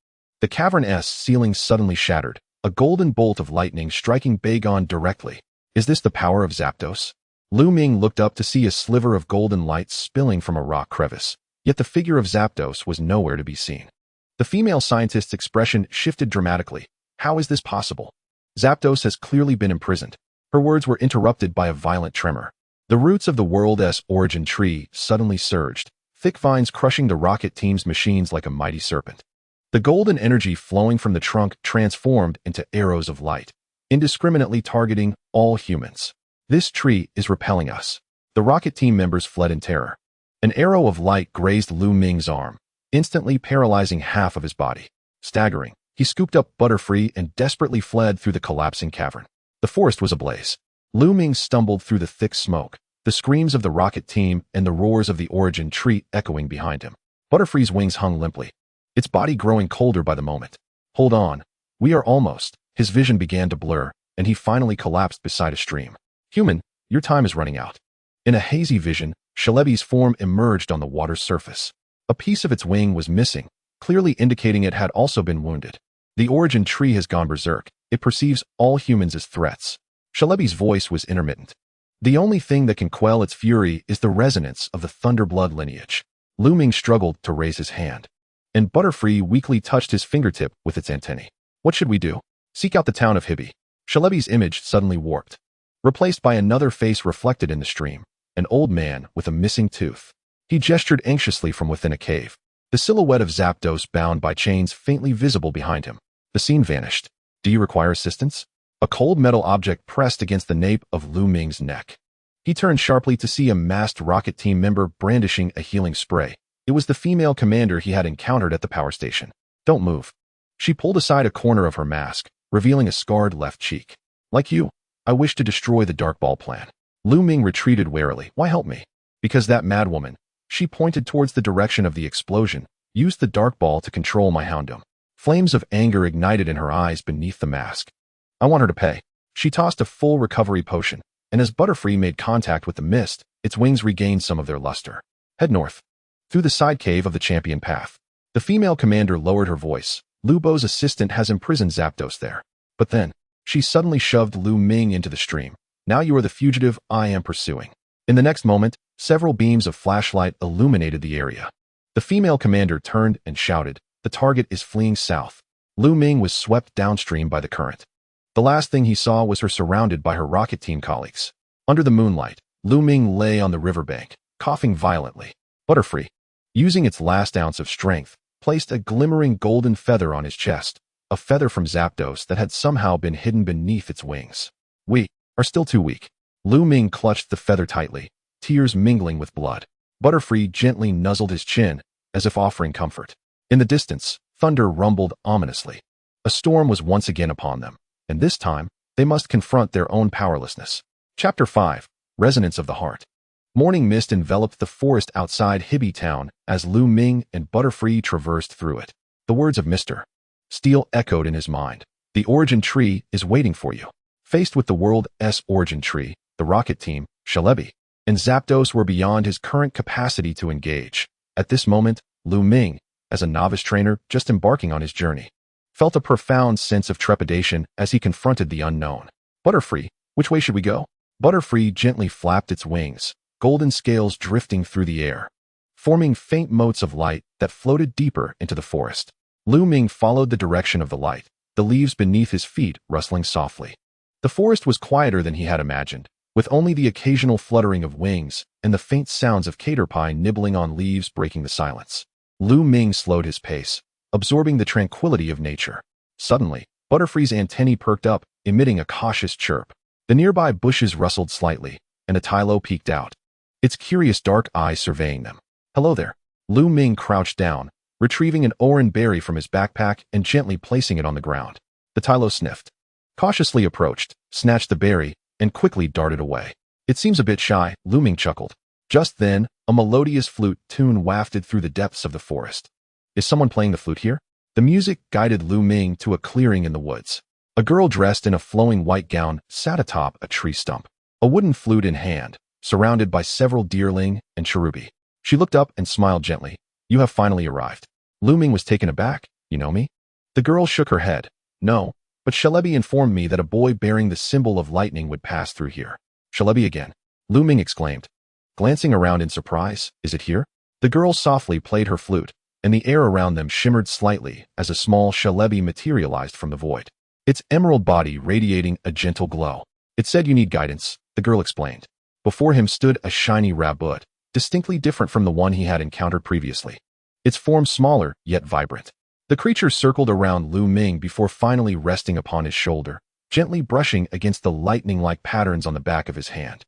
the cavern's ceiling suddenly shattered, a golden bolt of lightning striking Bagon directly. Is this the power of Zapdos? Lu Ming looked up to see a sliver of golden light spilling from a rock crevice, yet the figure of Zapdos was nowhere to be seen. The female scientist's expression shifted dramatically. How is this possible? Zapdos has clearly been imprisoned. Her words were interrupted by a violent tremor. The roots of the world's origin tree suddenly surged, thick vines crushing the rocket team's machines like a mighty serpent. The golden energy flowing from the trunk transformed into arrows of light, indiscriminately targeting all humans. This tree is repelling us. The rocket team members fled in terror. An arrow of light grazed Lu Ming's arm, instantly paralyzing half of his body. Staggering, he scooped up Butterfly and desperately fled through the collapsing cavern. The forest was ablaze. Lu Ming stumbled through the thick smoke, the screams of the rocket team and the roars of the origin tree echoing behind him. Butterfly's wings hung limply, its body growing colder by the moment. Hold on. We are almost. His vision began to blur, and he finally collapsed beside a stream. Human, your time is running out. In a hazy vision, Celebi's form emerged on the water's surface. A piece of its wing was missing, clearly indicating it had also been wounded. The origin tree has gone berserk. It perceives all humans as threats. Celebi's voice was intermittent. The only thing that can quell its fury is the resonance of the Thunderblood lineage. Lu Ming struggled to raise his hand, and Butterfly weakly touched his fingertip with its antennae. What should we do? Seek out the town of Hibi. Celebi's image suddenly warped, replaced by another face reflected in the stream, an old man with a missing tooth. He gestured anxiously from within a cave, the silhouette of Zapdos bound by chains faintly visible behind him. The scene vanished. Do you require assistance? A cold metal object pressed against the nape of Lu Ming's neck. He turned sharply to see a masked rocket team member brandishing a healing spray. It was the female commander he had encountered at the power station. Don't move. She pulled aside a corner of her mask, revealing a scarred left cheek. Like you, I wish to destroy the Dark Ball plan. Lu Ming retreated warily. Why help me? Because that madwoman, she pointed towards the direction of the explosion, used the Dark Ball to control my Houndoom. Flames of anger ignited in her eyes beneath the mask. I want her to pay. She tossed a full recovery potion, and as Butterfly made contact with the mist, its wings regained some of their luster. Head north, through the side cave of the Champion Path. The female commander lowered her voice. Lubo's assistant has imprisoned Zapdos there. But then, she suddenly shoved Lu Ming into the stream. Now you are the fugitive I am pursuing. In the next moment, several beams of flashlight illuminated the area. The female commander turned and shouted, the target is fleeing south. Lu Ming was swept downstream by the current. The last thing he saw was her surrounded by her rocket team colleagues. Under the moonlight, Lu Ming lay on the riverbank, coughing violently. Butterfly, using its last ounce of strength, placed a glimmering golden feather on his chest, a feather from Zapdos that had somehow been hidden beneath its wings. We are still too weak. Lu Ming clutched the feather tightly, tears mingling with blood. Butterfly gently nuzzled his chin, as if offering comfort. In the distance, thunder rumbled ominously. A storm was once again upon them, and this time, they must confront their own powerlessness. Chapter 5. Resonance of the Heart. Morning mist enveloped the forest outside Hibby Town as Lu Ming and Butterfly traversed through it. The words of Mr. Steel echoed in his mind. The origin tree is waiting for you. Faced with the world's origin tree, the rocket team, Celebi, and Zapdos were beyond his current capacity to engage. At this moment, Lu Ming, as a novice trainer just embarking on his journey, felt a profound sense of trepidation as he confronted the unknown. Butterfly, which way should we go? Butterfly gently flapped its wings, golden scales drifting through the air, forming faint motes of light that floated deeper into the forest. Lu Ming followed the direction of the light, the leaves beneath his feet rustling softly. The forest was quieter than he had imagined, with only the occasional fluttering of wings and the faint sounds of caterpie nibbling on leaves breaking the silence. Lu Ming slowed his pace, absorbing the tranquility of nature. Suddenly, Butterfly's antennae perked up, emitting a cautious chirp. The nearby bushes rustled slightly, and a Tylo peeked out, its curious dark eyes surveying them. "Hello there." Lu Ming crouched down, retrieving an oran berry from his backpack and gently placing it on the ground. The Tylo sniffed, cautiously approached, snatched the berry, and quickly darted away. "It seems a bit shy," Lu Ming chuckled. Just then, a melodious flute tune wafted through the depths of the forest. "Is someone playing the flute here?" The music guided Lu Ming to a clearing in the woods. A girl dressed in a flowing white gown sat atop a tree stump, a wooden flute in hand, surrounded by several deerling and cherubi. She looked up and smiled gently. "You have finally arrived." Lu Ming was taken aback. "You know me?" The girl shook her head. "No, but Celebi informed me that a boy bearing the symbol of lightning would pass through here." "Celebi again?" Lu Ming exclaimed, glancing around in surprise. "Is it here?" The girl softly played her flute, and the air around them shimmered slightly as a small Celebi materialized from the void, its emerald body radiating a gentle glow. "It said you need guidance," the girl explained. Before him stood a shiny rabbit, distinctly different from the one he had encountered previously. Its form smaller, yet vibrant. The creature circled around Lu Ming before finally resting upon his shoulder, gently brushing against the lightning-like patterns on the back of his hand.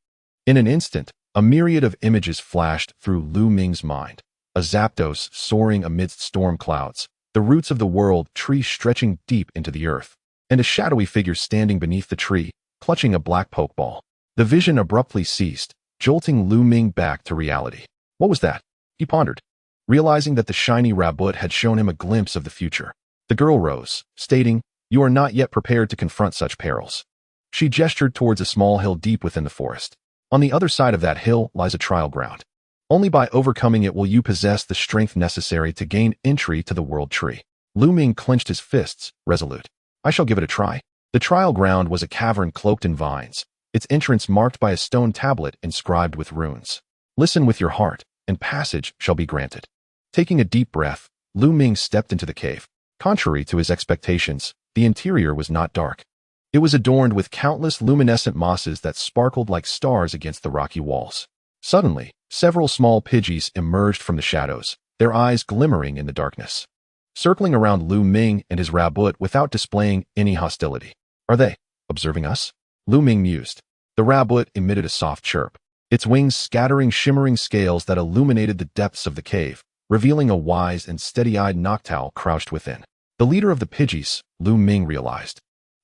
In an instant, a myriad of images flashed through Lu Ming's mind. A Zapdos soaring amidst storm clouds, the roots of the world tree stretching deep into the earth, and a shadowy figure standing beneath the tree, clutching a black pokeball. The vision abruptly ceased, jolting Lu Ming back to reality. What was that? He pondered, realizing that the shiny rabbit had shown him a glimpse of the future. The girl rose, stating, "You are not yet prepared to confront such perils." She gestured towards a small hill deep within the forest. "On the other side of that hill lies a trial ground. Only by overcoming it will you possess the strength necessary to gain entry to the world tree." Lu Ming clenched his fists, resolute. "I shall give it a try." The trial ground was a cavern cloaked in vines, its entrance marked by a stone tablet inscribed with runes. "Listen with your heart, and passage shall be granted." Taking a deep breath, Lu Ming stepped into the cave. Contrary to his expectations, the interior was not dark. It was adorned with countless luminescent mosses that sparkled like stars against the rocky walls. Suddenly, several small Pidgeys emerged from the shadows, their eyes glimmering in the darkness, circling around Lu Ming and his rabbit without displaying any hostility. "Are they observing us?" Lu Ming mused. The rabbit emitted a soft chirp, its wings scattering shimmering scales that illuminated the depths of the cave, revealing a wise and steady-eyed Noctowl crouched within. The leader of the Pidgeys, Lu Ming realized.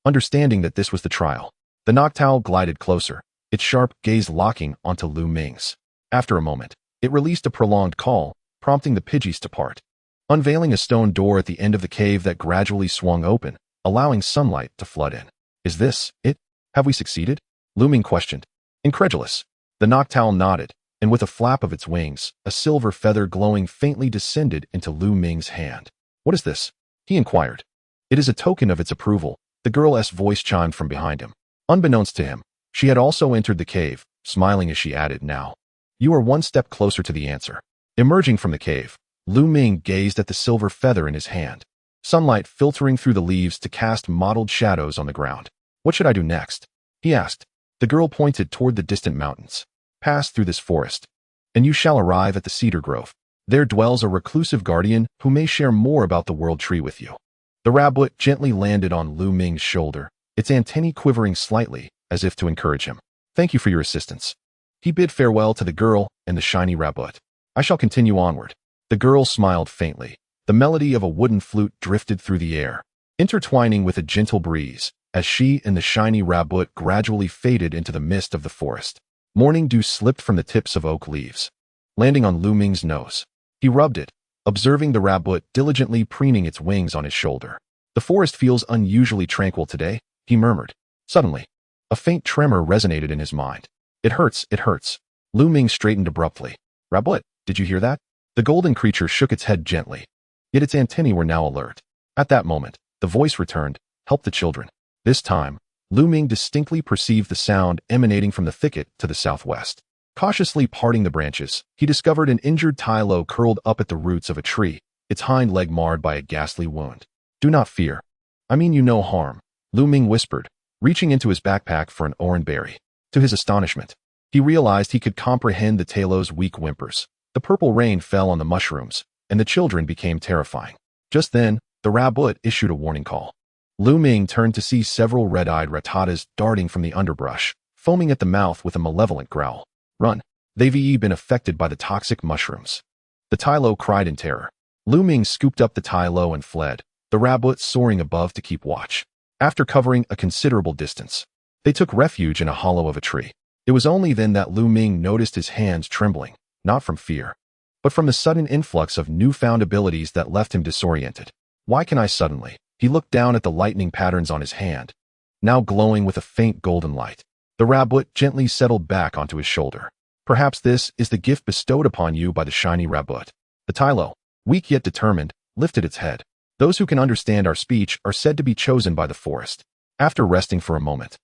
Understanding that this was the trial, the Noctowl glided closer, its sharp gaze locking onto Lu Ming's. After a moment, it released a prolonged call, prompting the Pidgeys to part, unveiling a stone door at the end of the cave that gradually swung open, allowing sunlight to flood in. "Is this it? Have we succeeded?" Lu Ming questioned. Incredulous, the Noctowl nodded, and with a flap of its wings, a silver feather glowing faintly descended into Lu Ming's hand. "What is this?" he inquired. "It is a token of its approval," the girl's voice chimed from behind him. Unbeknownst to him, she had also entered the cave, smiling as she added, "Now, you are one step closer to the answer." Emerging from the cave, Lu Ming gazed at the silver feather in his hand, sunlight filtering through the leaves to cast mottled shadows on the ground. "What should I do next?" he asked. The girl pointed toward the distant mountains. "Pass through this forest, and you shall arrive at the cedar grove. There dwells a reclusive guardian who may share more about the world tree with you." The rabbit gently landed on Lu Ming's shoulder, its antennae quivering slightly, as if to encourage him. "Thank you for your assistance." He bid farewell to the girl and the shiny rabbit. "I shall continue onward." The girl smiled faintly, The melody of a wooden flute drifted through the air, intertwining with a gentle breeze, as she and the shiny rabbit gradually faded into the mist of the forest. Morning dew slipped from the tips of oak leaves, landing on Lu Ming's nose. He rubbed it, observing the rabbit diligently preening its wings on his shoulder. "The forest feels unusually tranquil today," he murmured. Suddenly, a faint tremor resonated in his mind. It hurts, it hurts." Lu Ming straightened abruptly. "Rabbit, did you hear that?" The golden creature shook its head gently, yet its antennae were now alert. At that moment, the voice returned, "Help the children." This time, Lu Ming distinctly perceived the sound emanating from the thicket to the southwest. Cautiously parting the branches, he discovered an injured Tylo curled up at the roots of a tree, its hind leg marred by a ghastly wound. "Do not fear. I mean you no harm," Lu Ming whispered, reaching into his backpack for an orangeberry. To his astonishment, he realized he could comprehend the Tylo's weak whimpers. The purple rain fell on the mushrooms, and the children became terrifying. Just then, the rabbit issued a warning call. Lu Ming turned to see several red-eyed rattatas darting from the underbrush, foaming at the mouth with a malevolent growl. "Run! They've been affected by the toxic mushrooms." The Tylo cried in terror. Lu Ming scooped up the Tylo and fled, the rabbit soaring above to keep watch. After covering a considerable distance, they took refuge in a hollow of a tree. It was only then that Lu Ming noticed his hands trembling, not from fear, but from the sudden influx of newfound abilities that left him disoriented. "Why can I suddenly?" He looked down at the lightning patterns on his hand, now glowing with a faint golden light. The rabbit gently settled back onto his shoulder. "Perhaps this is the gift bestowed upon you by the shiny rabbit." The Tylo, weak yet determined, lifted its head. Those who can understand our speech are said to be chosen by the forest. After resting for a moment,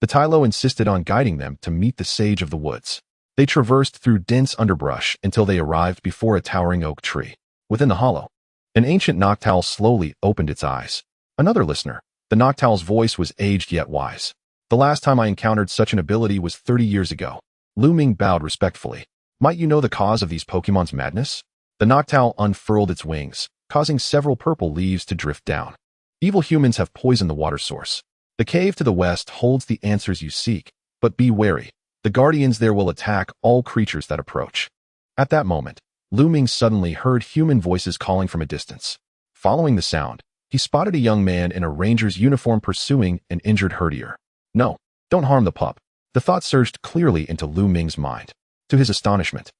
the Tylo insisted on guiding them to meet the sage of the woods. They traversed through dense underbrush until they arrived before a towering oak tree. Within the hollow, an ancient noctowl slowly opened its eyes. "Another listener." The noctowl's voice was aged yet wise. "The last time I encountered such an ability was 30 years ago." Lu Ming bowed respectfully. "Might you know the cause of these Pokemon's madness?" The noctowl unfurled its wings, causing several purple leaves to drift down. "Evil humans have poisoned the water source. The cave to the west holds the answers you seek, but be wary. The guardians there will attack all creatures that approach." At that moment, Lu Ming suddenly heard human voices calling from a distance. Following the sound, he spotted a young man in a ranger's uniform pursuing an injured herdier. "No, don't harm the pup." The thought surged clearly into Lu Ming's mind. To his astonishment,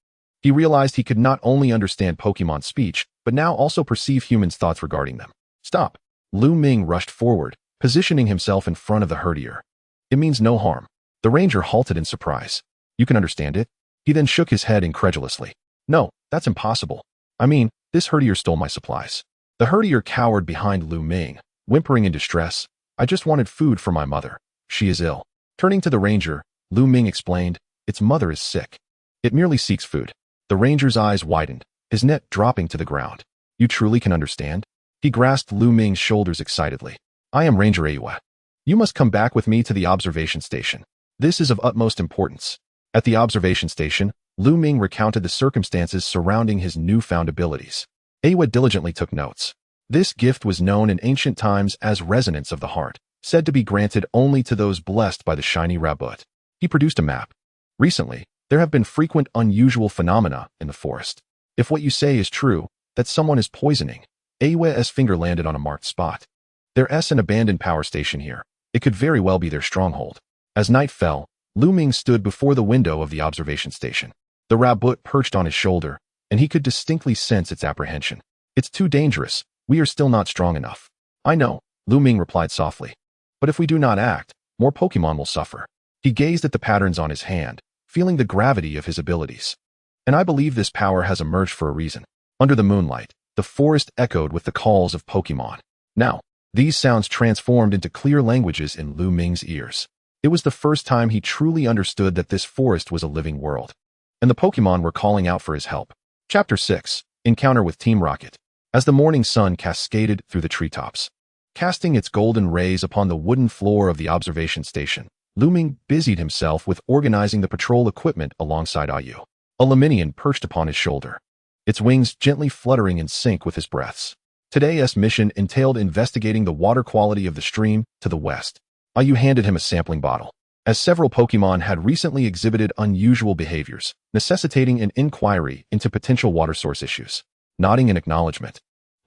he realized he could not only understand Pokemon speech, but now also perceive humans' thoughts regarding them. "Stop!" Lu Ming rushed forward, positioning himself in front of the herdier. "It means no harm." The ranger halted in surprise. "You can understand it?" He then shook his head incredulously. "No, that's impossible. I mean, this herdier stole my supplies." The herdier cowered behind Lu Ming, whimpering in distress. "I just wanted food for my mother. She is ill." Turning to the ranger, Lu Ming explained, "Its mother is sick. It merely seeks food." The ranger's eyes widened, his net dropping to the ground. "You truly can understand?" He grasped Lu Ming's shoulders excitedly. "I am Ranger Aiwa. You must come back with me to the observation station. This is of utmost importance." At the observation station, Lu Ming recounted the circumstances surrounding his newfound abilities. Aiwa diligently took notes. This gift was known in ancient times as Resonance of the Heart, said to be granted only to those blessed by the shiny rabbit. He produced a map. "Recently, there have been frequent unusual phenomena in the forest. If what you say is true, that someone is poisoning." Aiwa's finger landed on a marked spot. "There's an abandoned power station here. It could very well be their stronghold." As night fell, Lu Ming stood before the window of the observation station. The rabbit perched on his shoulder, and he could distinctly sense its apprehension. "It's too dangerous. We are still not strong enough." "I know," Lu Ming replied softly. "But if we do not act, more Pokemon will suffer." He gazed at the patterns on his hand, feeling the gravity of his abilities. "And I believe this power has emerged for a reason." Under the moonlight, the forest echoed with the calls of Pokemon. Now, these sounds transformed into clear languages in Lu Ming's ears. It was the first time he truly understood that this forest was a living world, and the Pokemon were calling out for his help. Chapter 6: Encounter with Team Rocket. As the morning sun cascaded through the treetops, casting its golden rays upon the wooden floor of the observation station, Lu Ming busied himself with organizing the patrol equipment alongside Ayu. A Lemonian perched upon his shoulder, its wings gently fluttering in sync with his breaths. Today's mission entailed investigating the water quality of the stream to the west. Ayu handed him a sampling bottle, as several Pokemon had recently exhibited unusual behaviors, necessitating an inquiry into potential water source issues. Nodding in acknowledgement,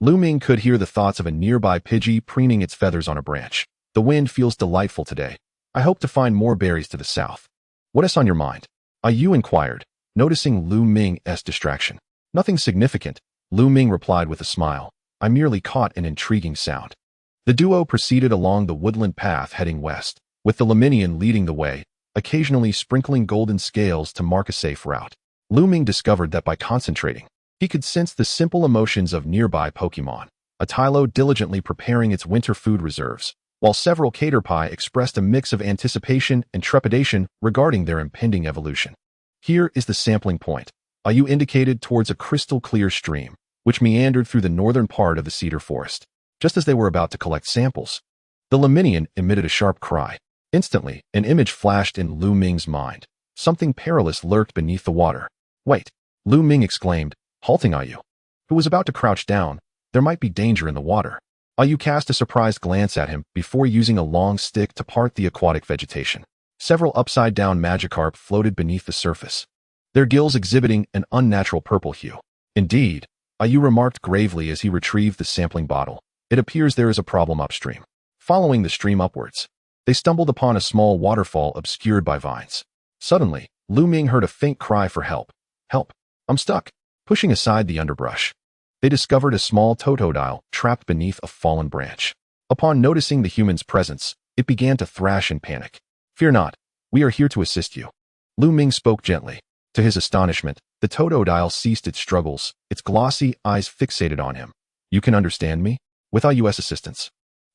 Lu Ming could hear the thoughts of a nearby Pidgey preening its feathers on a branch. The wind feels delightful today. I hope to find more berries to the south. What is on your mind? Yu inquired, noticing Lu Ming's distraction. Nothing significant, Lu Ming replied with a smile. I merely caught an intriguing sound. The duo proceeded along the woodland path heading west, with the Lemonian leading the way, occasionally sprinkling golden scales to mark a safe route. Lu Ming discovered that by concentrating, he could sense the simple emotions of nearby Pokémon. A Tylo diligently preparing its winter food reserves, while several Caterpie expressed a mix of anticipation and trepidation regarding their impending evolution. Here is the sampling point. Yu indicated towards a crystal-clear stream, which meandered through the northern part of the cedar forest. Just as they were about to collect samples, the Lemonian emitted a sharp cry. Instantly, an image flashed in Lu Ming's mind. Something perilous lurked beneath the water. Wait, Lu Ming exclaimed, halting Yu, who was about to crouch down. There might be danger in the water. Yu cast a surprised glance at him before using a long stick to part the aquatic vegetation. Several upside-down Magikarp floated beneath the surface, their gills exhibiting an unnatural purple hue. Indeed, Yu remarked gravely as he retrieved the sampling bottle. It appears there is a problem upstream. Following the stream upwards, they stumbled upon a small waterfall obscured by vines. Suddenly, Lu Ming heard a faint cry for help. Help! I'm stuck! Pushing aside the underbrush, they discovered a small Totodile trapped beneath a fallen branch. Upon noticing the human's presence, it began to thrash in panic. Fear not, we are here to assist you. Lu Ming spoke gently. To his astonishment, the Totodile ceased its struggles, its glossy eyes fixated on him. You can understand me? With Yu's assistance,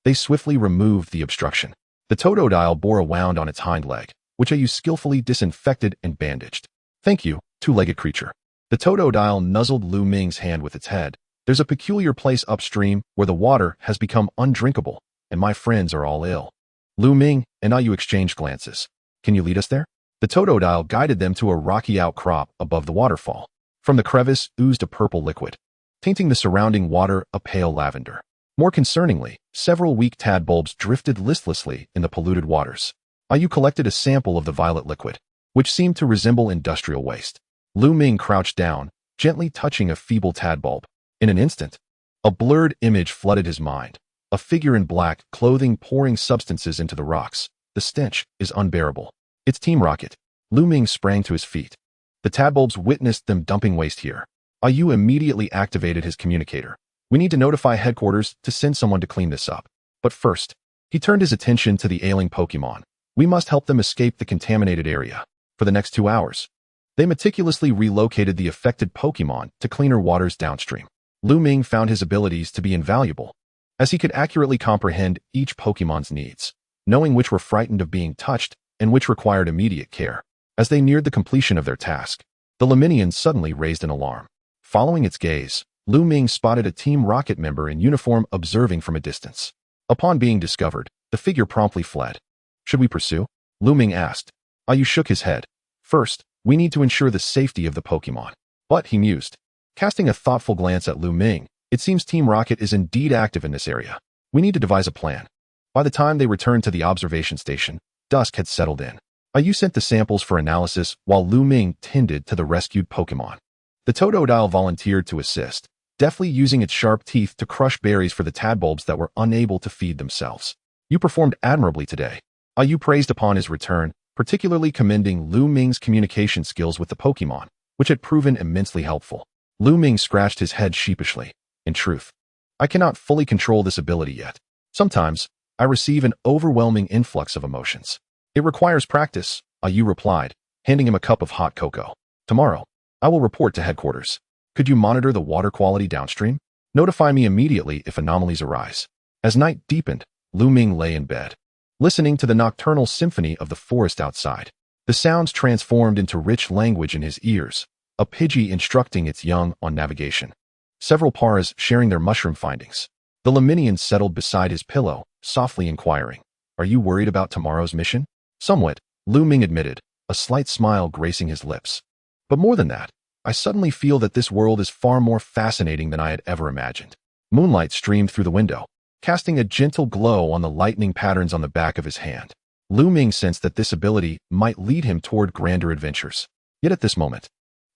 they swiftly removed the obstruction. The Totodile bore a wound on its hind leg, which Yu skillfully disinfected and bandaged. Thank you, two-legged creature. The Totodile nuzzled Lu Ming's hand with its head. There's a peculiar place upstream where the water has become undrinkable, and my friends are all ill. Lu Ming and Yu exchanged glances. Can you lead us there? The Totodile guided them to a rocky outcrop above the waterfall. From the crevice oozed a purple liquid, tainting the surrounding water a pale lavender. More concerningly, several weak tadbulbs drifted listlessly in the polluted waters. Yu collected a sample of the violet liquid, which seemed to resemble industrial waste. Lu Ming crouched down, gently touching a feeble tadbulb. In an instant, a blurred image flooded his mind. A figure in black clothing pouring substances into the rocks. The stench is unbearable. It's Team Rocket. Lu Ming sprang to his feet. The tadbulbs witnessed them dumping waste here. Yu immediately activated his communicator. We need to notify headquarters to send someone to clean this up. But first, he turned his attention to the ailing Pokémon. We must help them escape the contaminated area. For the next 2 hours, they meticulously relocated the affected Pokémon to cleaner waters downstream. Lu Ming found his abilities to be invaluable, as he could accurately comprehend each Pokémon's needs, knowing which were frightened of being touched and which required immediate care. As they neared the completion of their task, the Lemonian suddenly raised an alarm. Following its gaze, Lu Ming spotted a Team Rocket member in uniform observing from a distance. Upon being discovered, the figure promptly fled. Should we pursue? Lu Ming asked. Yu shook his head. First, we need to ensure the safety of the Pokémon. But, he mused, casting a thoughtful glance at Lu Ming, it seems Team Rocket is indeed active in this area. We need to devise a plan. By the time they returned to the observation station, dusk had settled in. Yu sent the samples for analysis while Lu Ming tended to the rescued Pokémon. The Totodile volunteered to assist, deftly using its sharp teeth to crush berries for the tadbulbs that were unable to feed themselves. You performed admirably today. Yu praised upon his return, particularly commending Lu Ming's communication skills with the Pokémon, which had proven immensely helpful. Lu Ming scratched his head sheepishly. In truth, I cannot fully control this ability yet. Sometimes, I receive an overwhelming influx of emotions. It requires practice, Yu replied, handing him a cup of hot cocoa. Tomorrow, I will report to headquarters. Could you monitor the water quality downstream? Notify me immediately if anomalies arise. As night deepened, Lu Ming lay in bed, listening to the nocturnal symphony of the forest outside. The sounds transformed into rich language in his ears, a Pidgey instructing its young on navigation. Several Paras sharing their mushroom findings. The Lemonian settled beside his pillow, softly inquiring, Are you worried about tomorrow's mission? Somewhat, Lu Ming admitted, a slight smile gracing his lips. But more than that, I suddenly feel that this world is far more fascinating than I had ever imagined. Moonlight streamed through the window, casting a gentle glow on the lightning patterns on the back of his hand. Lu Ming sensed that this ability might lead him toward grander adventures. Yet at this moment,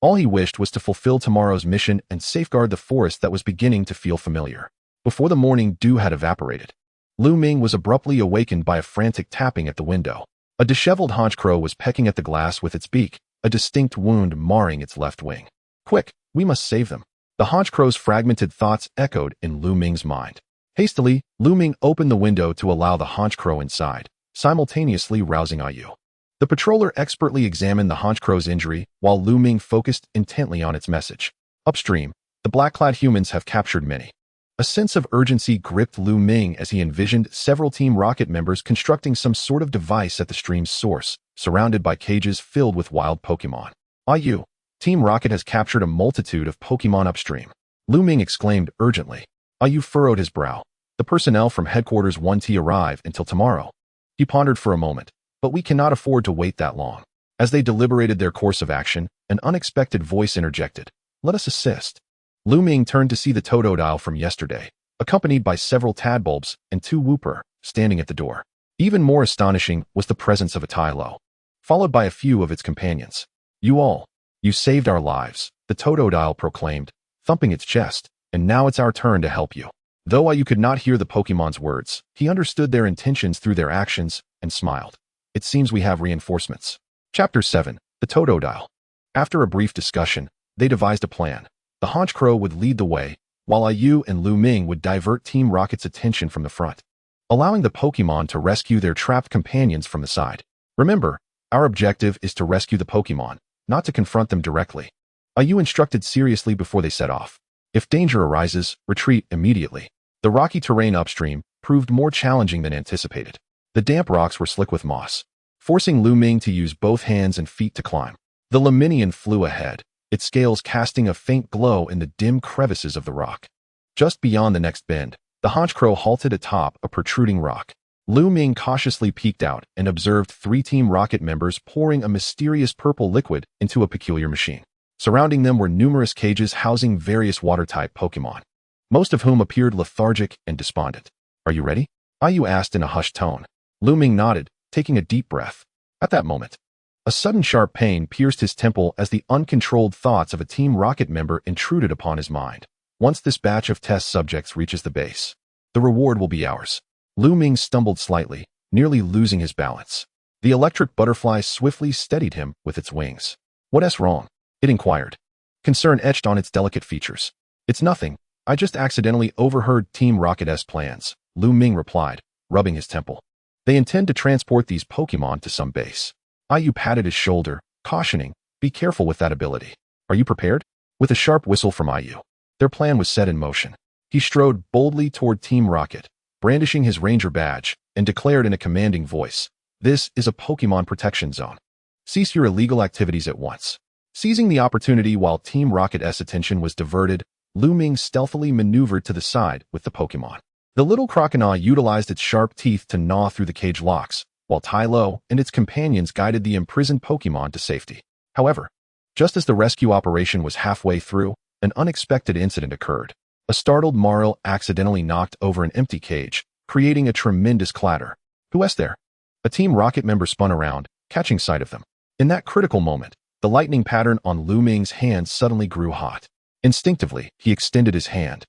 All he wished was to fulfill tomorrow's mission and safeguard the forest that was beginning to feel familiar. Before the morning dew had evaporated, Lu Ming was abruptly awakened by a frantic tapping at the window. A disheveled haunch crow was pecking at the glass with its beak, a distinct wound marring its left wing. Quick, we must save them. The haunch crow's fragmented thoughts echoed in Lu Ming's mind. Hastily, Lu Ming opened the window to allow the haunch crow inside, simultaneously rousing Ayu. The patroller expertly examined the haunch crow's injury, while Lu Ming focused intently on its message. Upstream, the black-clad humans have captured many. A sense of urgency gripped Lu Ming as he envisioned several Team Rocket members constructing some sort of device at the stream's source, surrounded by cages filled with wild Pokémon. Ayu, Team Rocket has captured a multitude of Pokémon upstream. Lu Ming exclaimed urgently. Ayu furrowed his brow. The personnel from Headquarters won't arrive until tomorrow. He pondered for a moment. But we cannot afford to wait that long. As they deliberated their course of action, an unexpected voice interjected. Let us assist. Lu Ming turned to see the Totodile from yesterday, accompanied by several Tadbulbs and 2 Wooper, standing at the door. Even more astonishing was the presence of a Tylo, followed by a few of its companions. You saved our lives, the Totodile proclaimed, thumping its chest, and now it's our turn to help you. Though Ayu could not hear the Pokemon's words, he understood their intentions through their actions and smiled. It seems we have reinforcements. Chapter 7. The Totodile. After a brief discussion, they devised a plan. The haunch crow would lead the way, while Ayu and Lu Ming would divert Team Rocket's attention from the front, allowing the Pokemon to rescue their trapped companions from the side. Remember, our objective is to rescue the Pokemon, not to confront them directly. Ayu instructed seriously before they set off. If danger arises, retreat immediately. The rocky terrain upstream proved more challenging than anticipated. The damp rocks were slick with moss, forcing Lu Ming to use both hands and feet to climb. The Laminion flew ahead, its scales casting a faint glow in the dim crevices of the rock. Just beyond the next bend, the haunch crow halted atop a protruding rock. Lu Ming cautiously peeked out and observed 3 Team Rocket members pouring a mysterious purple liquid into a peculiar machine. Surrounding them were numerous cages housing various water-type Pokémon, most of whom appeared lethargic and despondent. Are you ready? Ayu asked in a hushed tone. Lu Ming nodded, taking a deep breath. At that moment, a sudden sharp pain pierced his temple as the uncontrolled thoughts of a Team Rocket member intruded upon his mind. Once this batch of test subjects reaches the base, the reward will be ours. Lu Ming stumbled slightly, nearly losing his balance. The electric butterfly swiftly steadied him with its wings. What's wrong? It inquired. Concern etched on its delicate features. It's nothing. I just accidentally overheard Team Rocket's plans, Lu Ming replied, rubbing his temple. They intend to transport these Pokemon to some base. Ayu patted his shoulder, cautioning, be careful with that ability. Are you prepared? With a sharp whistle from Ayu, their plan was set in motion. He strode boldly toward Team Rocket, brandishing his ranger badge, and declared in a commanding voice, this is a Pokemon protection zone. Cease your illegal activities at once. Seizing the opportunity while Team Rocket's attention was diverted, Lu Ming stealthily maneuvered to the side with the Pokemon. The little crocodile utilized its sharp teeth to gnaw through the cage locks, while Tylo and its companions guided the imprisoned Pokemon to safety. However, just as the rescue operation was halfway through, an unexpected incident occurred. A startled Marl accidentally knocked over an empty cage, creating a tremendous clatter. Who's there? A Team Rocket member spun around, catching sight of them. In that critical moment, the lightning pattern on Lu Ming's hand suddenly grew hot. Instinctively, he extended his hand,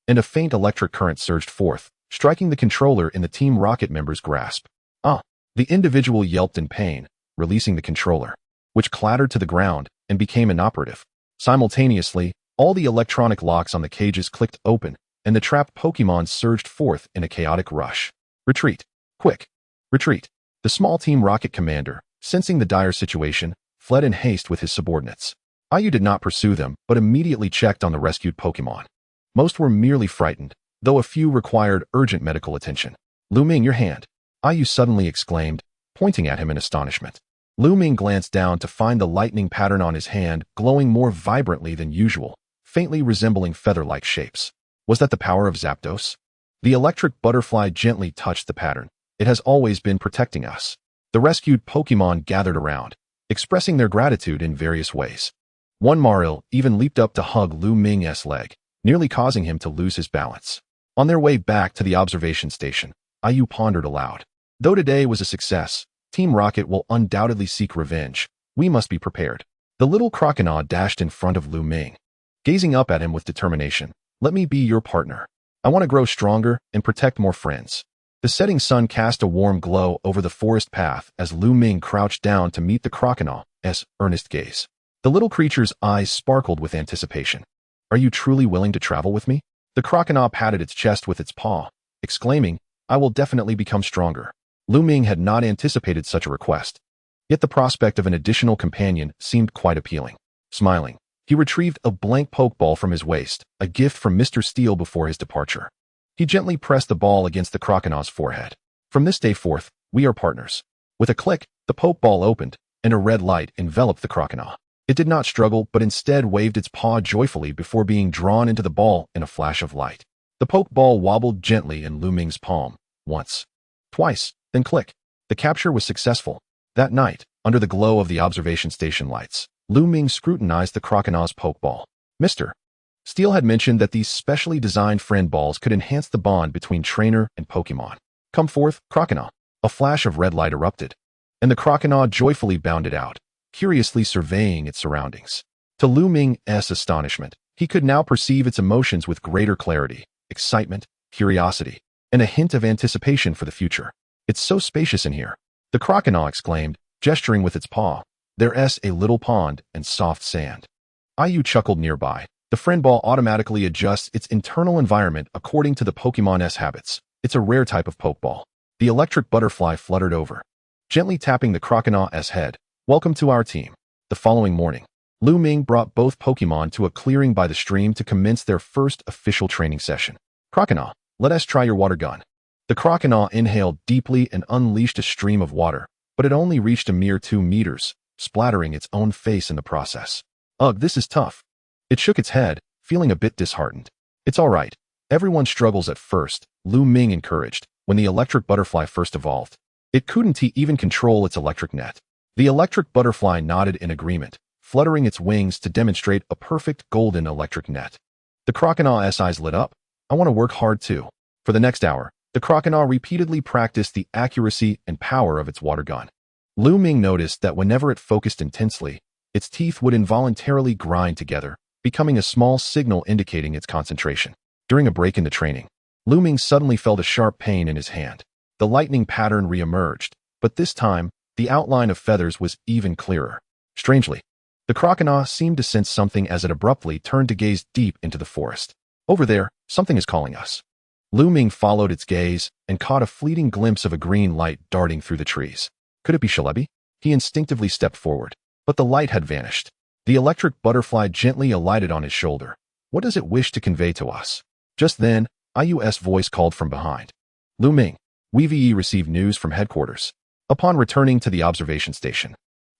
and a faint electric current surged forth, striking the controller in the Team Rocket member's grasp. The individual yelped in pain, releasing the controller, which clattered to the ground and became inoperative. Simultaneously, all the electronic locks on the cages clicked open, and the trapped Pokemon surged forth in a chaotic rush. Retreat. Quick. Retreat. The small Team Rocket commander, sensing the dire situation, fled in haste with his subordinates. Ayu did not pursue them, but immediately checked on the rescued Pokemon. Most were merely frightened, though a few required urgent medical attention. Lu Ming, your hand. Ayu suddenly exclaimed, pointing at him in astonishment. Lu Ming glanced down to find the lightning pattern on his hand glowing more vibrantly than usual, faintly resembling feather-like shapes. Was that the power of Zapdos? The electric butterfly gently touched the pattern. It has always been protecting us. The rescued Pokemon gathered around, expressing their gratitude in various ways. One Maril even leaped up to hug Lu Ming's leg, nearly causing him to lose his balance. On their way back to the observation station, Ayu pondered aloud. Though today was a success, Team Rocket will undoubtedly seek revenge. We must be prepared. The little crocodile dashed in front of Lu Ming, gazing up at him with determination. Let me be your partner. I want to grow stronger and protect more friends. The setting sun cast a warm glow over the forest path as Lu Ming crouched down to meet the crocodile's earnest gaze. The little creature's eyes sparkled with anticipation. Are you truly willing to travel with me? The crocodile patted its chest with its paw, exclaiming, I will definitely become stronger. Lu Ming had not anticipated such a request. Yet the prospect of an additional companion seemed quite appealing. Smiling, he retrieved a blank pokeball from his waist, a gift from Mr. Steel before his departure. He gently pressed the ball against the crocodile's forehead. From this day forth, we are partners. With a click, the pokeball opened, and a red light enveloped the crocodile. It did not struggle, but instead waved its paw joyfully before being drawn into the ball in a flash of light. The pokeball wobbled gently in Lu Ming's palm, once, twice, then click. The capture was successful. That night, under the glow of the observation station lights, Lu Ming scrutinized the crocodile's pokeball. Mr. Steel had mentioned that these specially designed friend balls could enhance the bond between trainer and Pokémon. Come forth, crocodile. A flash of red light erupted, and the crocodile joyfully bounded out, curiously surveying its surroundings. To Lu Ming's astonishment, he could now perceive its emotions with greater clarity, excitement, curiosity, and a hint of anticipation for the future. It's so spacious in here, the crocodile exclaimed, gesturing with its paw. There's a little pond and soft sand. Ayu chuckled nearby. The friend ball automatically adjusts its internal environment according to the Pokemon's habits. It's a rare type of Pokeball. The electric butterfly fluttered over, gently tapping the crocodile's head. Welcome to our team. The following morning, Lu Ming brought both Pokemon to a clearing by the stream to commence their first official training session. Crocodile, let us try your water gun. The crocodile inhaled deeply and unleashed a stream of water, but it only reached a mere 2 meters, splattering its own face in the process. Ugh, this is tough. It shook its head, feeling a bit disheartened. It's all right. Everyone struggles at first, Lu Ming encouraged. When the electric butterfly first evolved, it couldn't even control its electric net. The electric butterfly nodded in agreement, fluttering its wings to demonstrate a perfect golden electric net. The crocodile's eyes lit up. I want to work hard too. For the next hour, the crocodile repeatedly practiced the accuracy and power of its water gun. Lu Ming noticed that whenever it focused intensely, its teeth would involuntarily grind together, becoming a small signal indicating its concentration. During a break in the training, Lu Ming suddenly felt a sharp pain in his hand. The lightning pattern re-emerged, but this time, the outline of feathers was even clearer. Strangely, the crocodile seemed to sense something as it abruptly turned to gaze deep into the forest. Over there, something is calling us. Lu Ming followed its gaze and caught a fleeting glimpse of a green light darting through the trees. Could it be Shalebi? He instinctively stepped forward, but the light had vanished. The electric butterfly gently alighted on his shoulder. What does it wish to convey to us? Just then, Ayu's voice called from behind. Lu Ming, we received news from headquarters. Upon returning to the observation station,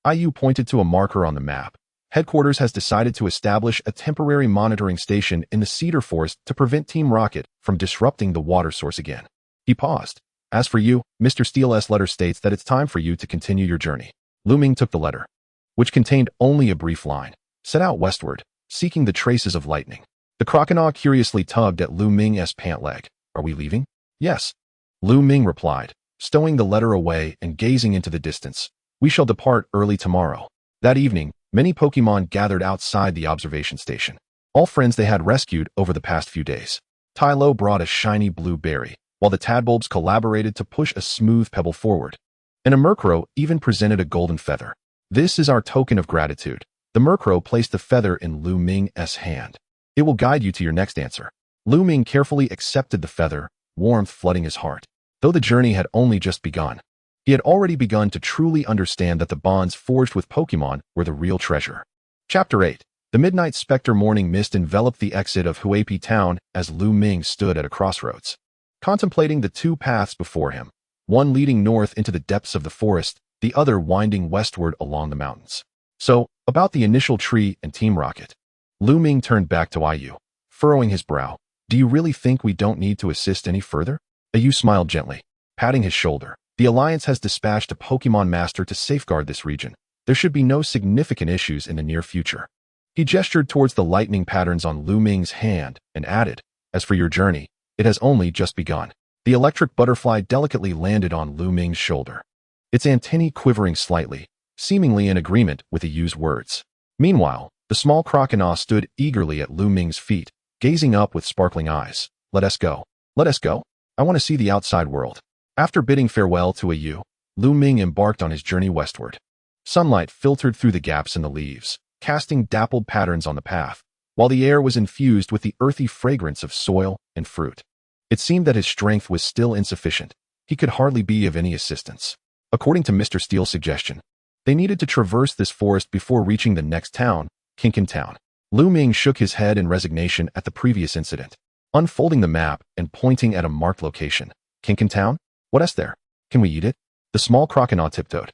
Ayu pointed to a marker on the map. Headquarters has decided to establish a temporary monitoring station in the cedar forest to prevent Team Rocket from disrupting the water source again. He paused. As for you, Mr. Steel's letter states that it's time for you to continue your journey. Lu Ming took the letter, which contained only a brief line, set out westward, seeking the traces of lightning. The crocodile curiously tugged at Lu Ming's pant leg. Are we leaving? Yes. Lu Ming replied, stowing the letter away and gazing into the distance. We shall depart early tomorrow. That evening, many Pokemon gathered outside the observation station. All friends they had rescued over the past few days. Tylo brought a shiny blue berry, while the Tadbulbs collaborated to push a smooth pebble forward. And a Murkrow even presented a golden feather. This is our token of gratitude. The Murkrow placed the feather in Lu Ming's hand. It will guide you to your next answer. Lu Ming carefully accepted the feather, warmth flooding his heart. Though the journey had only just begun, he had already begun to truly understand that the bonds forged with Pokemon were the real treasure. Chapter 8. The midnight specter morning mist enveloped the exit of Huapi town as Lu Ming stood at a crossroads, contemplating the two paths before him, one leading north into the depths of the forest, the other winding westward along the mountains. So, about the initial tree and Team Rocket. Lu Ming turned back to Ayu, furrowing his brow. Do you really think we don't need to assist any further? Ayu smiled gently, patting his shoulder. The Alliance has dispatched a Pokemon Master to safeguard this region. There should be no significant issues in the near future. He gestured towards the lightning patterns on Lu Ming's hand and added, as for your journey, it has only just begun. The electric butterfly delicately landed on Lu Ming's shoulder, its antennae quivering slightly, seemingly in agreement with Ayu's words. Meanwhile, the small crocodile stood eagerly at Lu Ming's feet, gazing up with sparkling eyes. Let us go. Let us go. I want to see the outside world. After bidding farewell to Lu Ming embarked on his journey westward. Sunlight filtered through the gaps in the leaves, casting dappled patterns on the path, while the air was infused with the earthy fragrance of soil and fruit. It seemed that his strength was still insufficient. He could hardly be of any assistance. According to Mr. Steele's suggestion, they needed to traverse this forest before reaching the next town, Kinkin Town. Lu Ming shook his head in resignation at the previous incident, unfolding the map and pointing at a marked location. Kinkin Town? What is there? Can we eat it? The small crocodile tiptoed,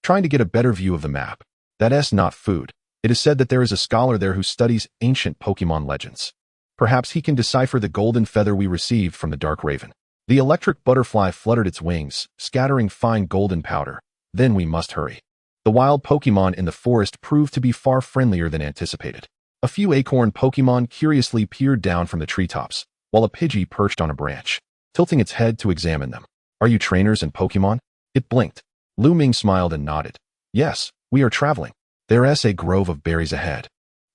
trying to get a better view of the map. That's not food. It is said that there is a scholar there who studies ancient Pokémon legends. Perhaps he can decipher the golden feather we received from the Dark Raven. The electric butterfly fluttered its wings, scattering fine golden powder. Then we must hurry. The wild Pokémon in the forest proved to be far friendlier than anticipated. A few acorn Pokémon curiously peered down from the treetops, while a Pidgey perched on a branch, tilting its head to examine them. Are you trainers in Pokémon? It blinked. Lu Ming smiled and nodded. Yes, we are traveling. There's a grove of berries ahead.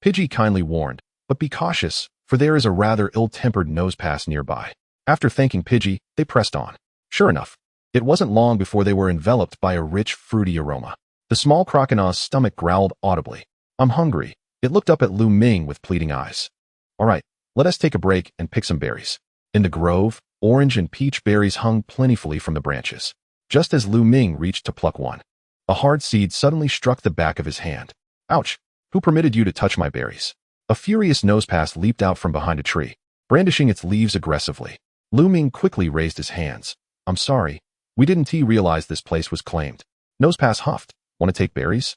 Pidgey kindly warned, but be cautious, for there is a rather ill-tempered nosepass nearby. After thanking Pidgey, they pressed on. Sure enough, it wasn't long before they were enveloped by a rich, fruity aroma. The small crocodile's stomach growled audibly. I'm hungry. It looked up at Lu Ming with pleading eyes. All right, let us take a break and pick some berries. In the grove, orange and peach berries hung plentifully from the branches. Just as Lu Ming reached to pluck one, a hard seed suddenly struck the back of his hand. Ouch! Who permitted you to touch my berries? A furious nosepass leaped out from behind a tree, brandishing its leaves aggressively. Lu Ming quickly raised his hands. I'm sorry. We didn't realize this place was claimed. Nosepass huffed. Want to take berries?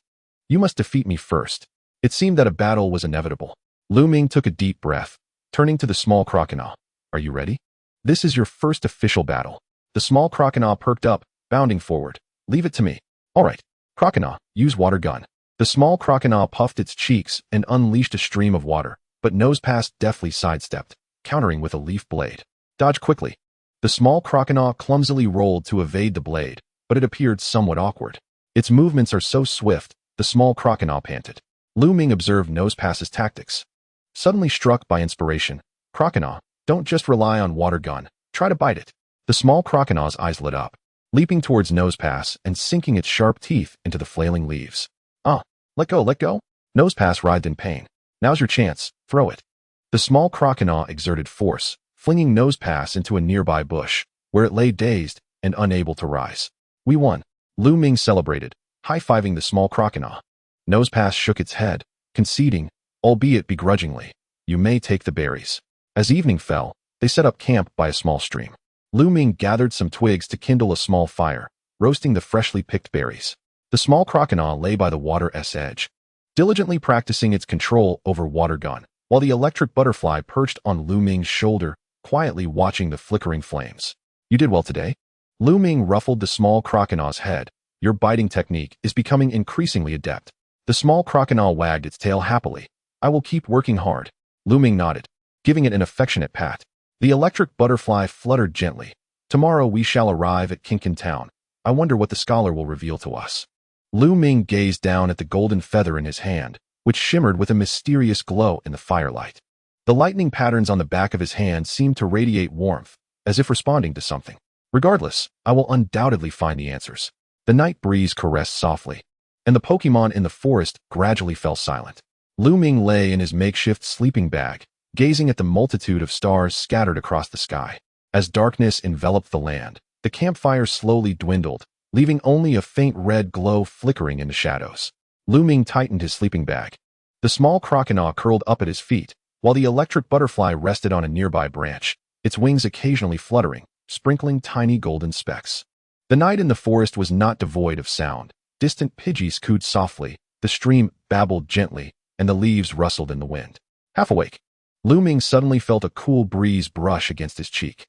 You must defeat me first. It seemed that a battle was inevitable. Lu Ming took a deep breath, turning to the small crocodile. Are you ready? This is your first official battle. The small crocodile perked up, bounding forward. Leave it to me. All right. Crocodile, use water gun. The small crocodile puffed its cheeks and unleashed a stream of water, but Nosepass deftly sidestepped, countering with a leaf blade. Dodge quickly. The small crocodile clumsily rolled to evade the blade, but it appeared somewhat awkward. Its movements are so swift, the small crocodile panted. Lu Ming observed Nosepass's tactics. Suddenly struck by inspiration, Crocodile, don't just rely on water gun, try to bite it. The small crocodile's eyes lit up, leaping towards Nosepass and sinking its sharp teeth into the flailing leaves. Let go, let go. Nosepass writhed in pain. Now's your chance, throw it. The small crocodile exerted force, flinging Nosepass into a nearby bush, where it lay dazed and unable to rise. We won. Lu Ming celebrated, high-fiving the small crocodile. Nosepass shook its head, conceding, albeit begrudgingly, you may take the berries. As evening fell, they set up camp by a small stream. Lu Ming gathered some twigs to kindle a small fire, roasting the freshly picked berries. The small crocodile lay by the water's edge, diligently practicing its control over water gun, while the electric butterfly perched on Lu Ming's shoulder, quietly watching the flickering flames. You did well today. Lu Ming ruffled the small crocodile's head. Your biting technique is becoming increasingly adept. The small crocodile wagged its tail happily. I will keep working hard. Lu Ming nodded, giving it an affectionate pat. The electric butterfly fluttered gently. Tomorrow we shall arrive at Kinkin Town. I wonder what the scholar will reveal to us. Lu Ming gazed down at the golden feather in his hand, which shimmered with a mysterious glow in the firelight. The lightning patterns on the back of his hand seemed to radiate warmth, as if responding to something. Regardless, I will undoubtedly find the answers. The night breeze caressed softly, and the Pokémon in the forest gradually fell silent. Lu Ming lay in his makeshift sleeping bag, gazing at the multitude of stars scattered across the sky. As darkness enveloped the land, the campfire slowly dwindled, leaving only a faint red glow flickering in the shadows. Lu Ming tightened his sleeping bag. The small crocodile curled up at his feet, while the electric butterfly rested on a nearby branch, its wings occasionally fluttering, sprinkling tiny golden specks. The night in the forest was not devoid of sound. Distant Pidgeys cooed softly, the stream babbled gently, and the leaves rustled in the wind. Half awake, Lu Ming suddenly felt a cool breeze brush against his cheek.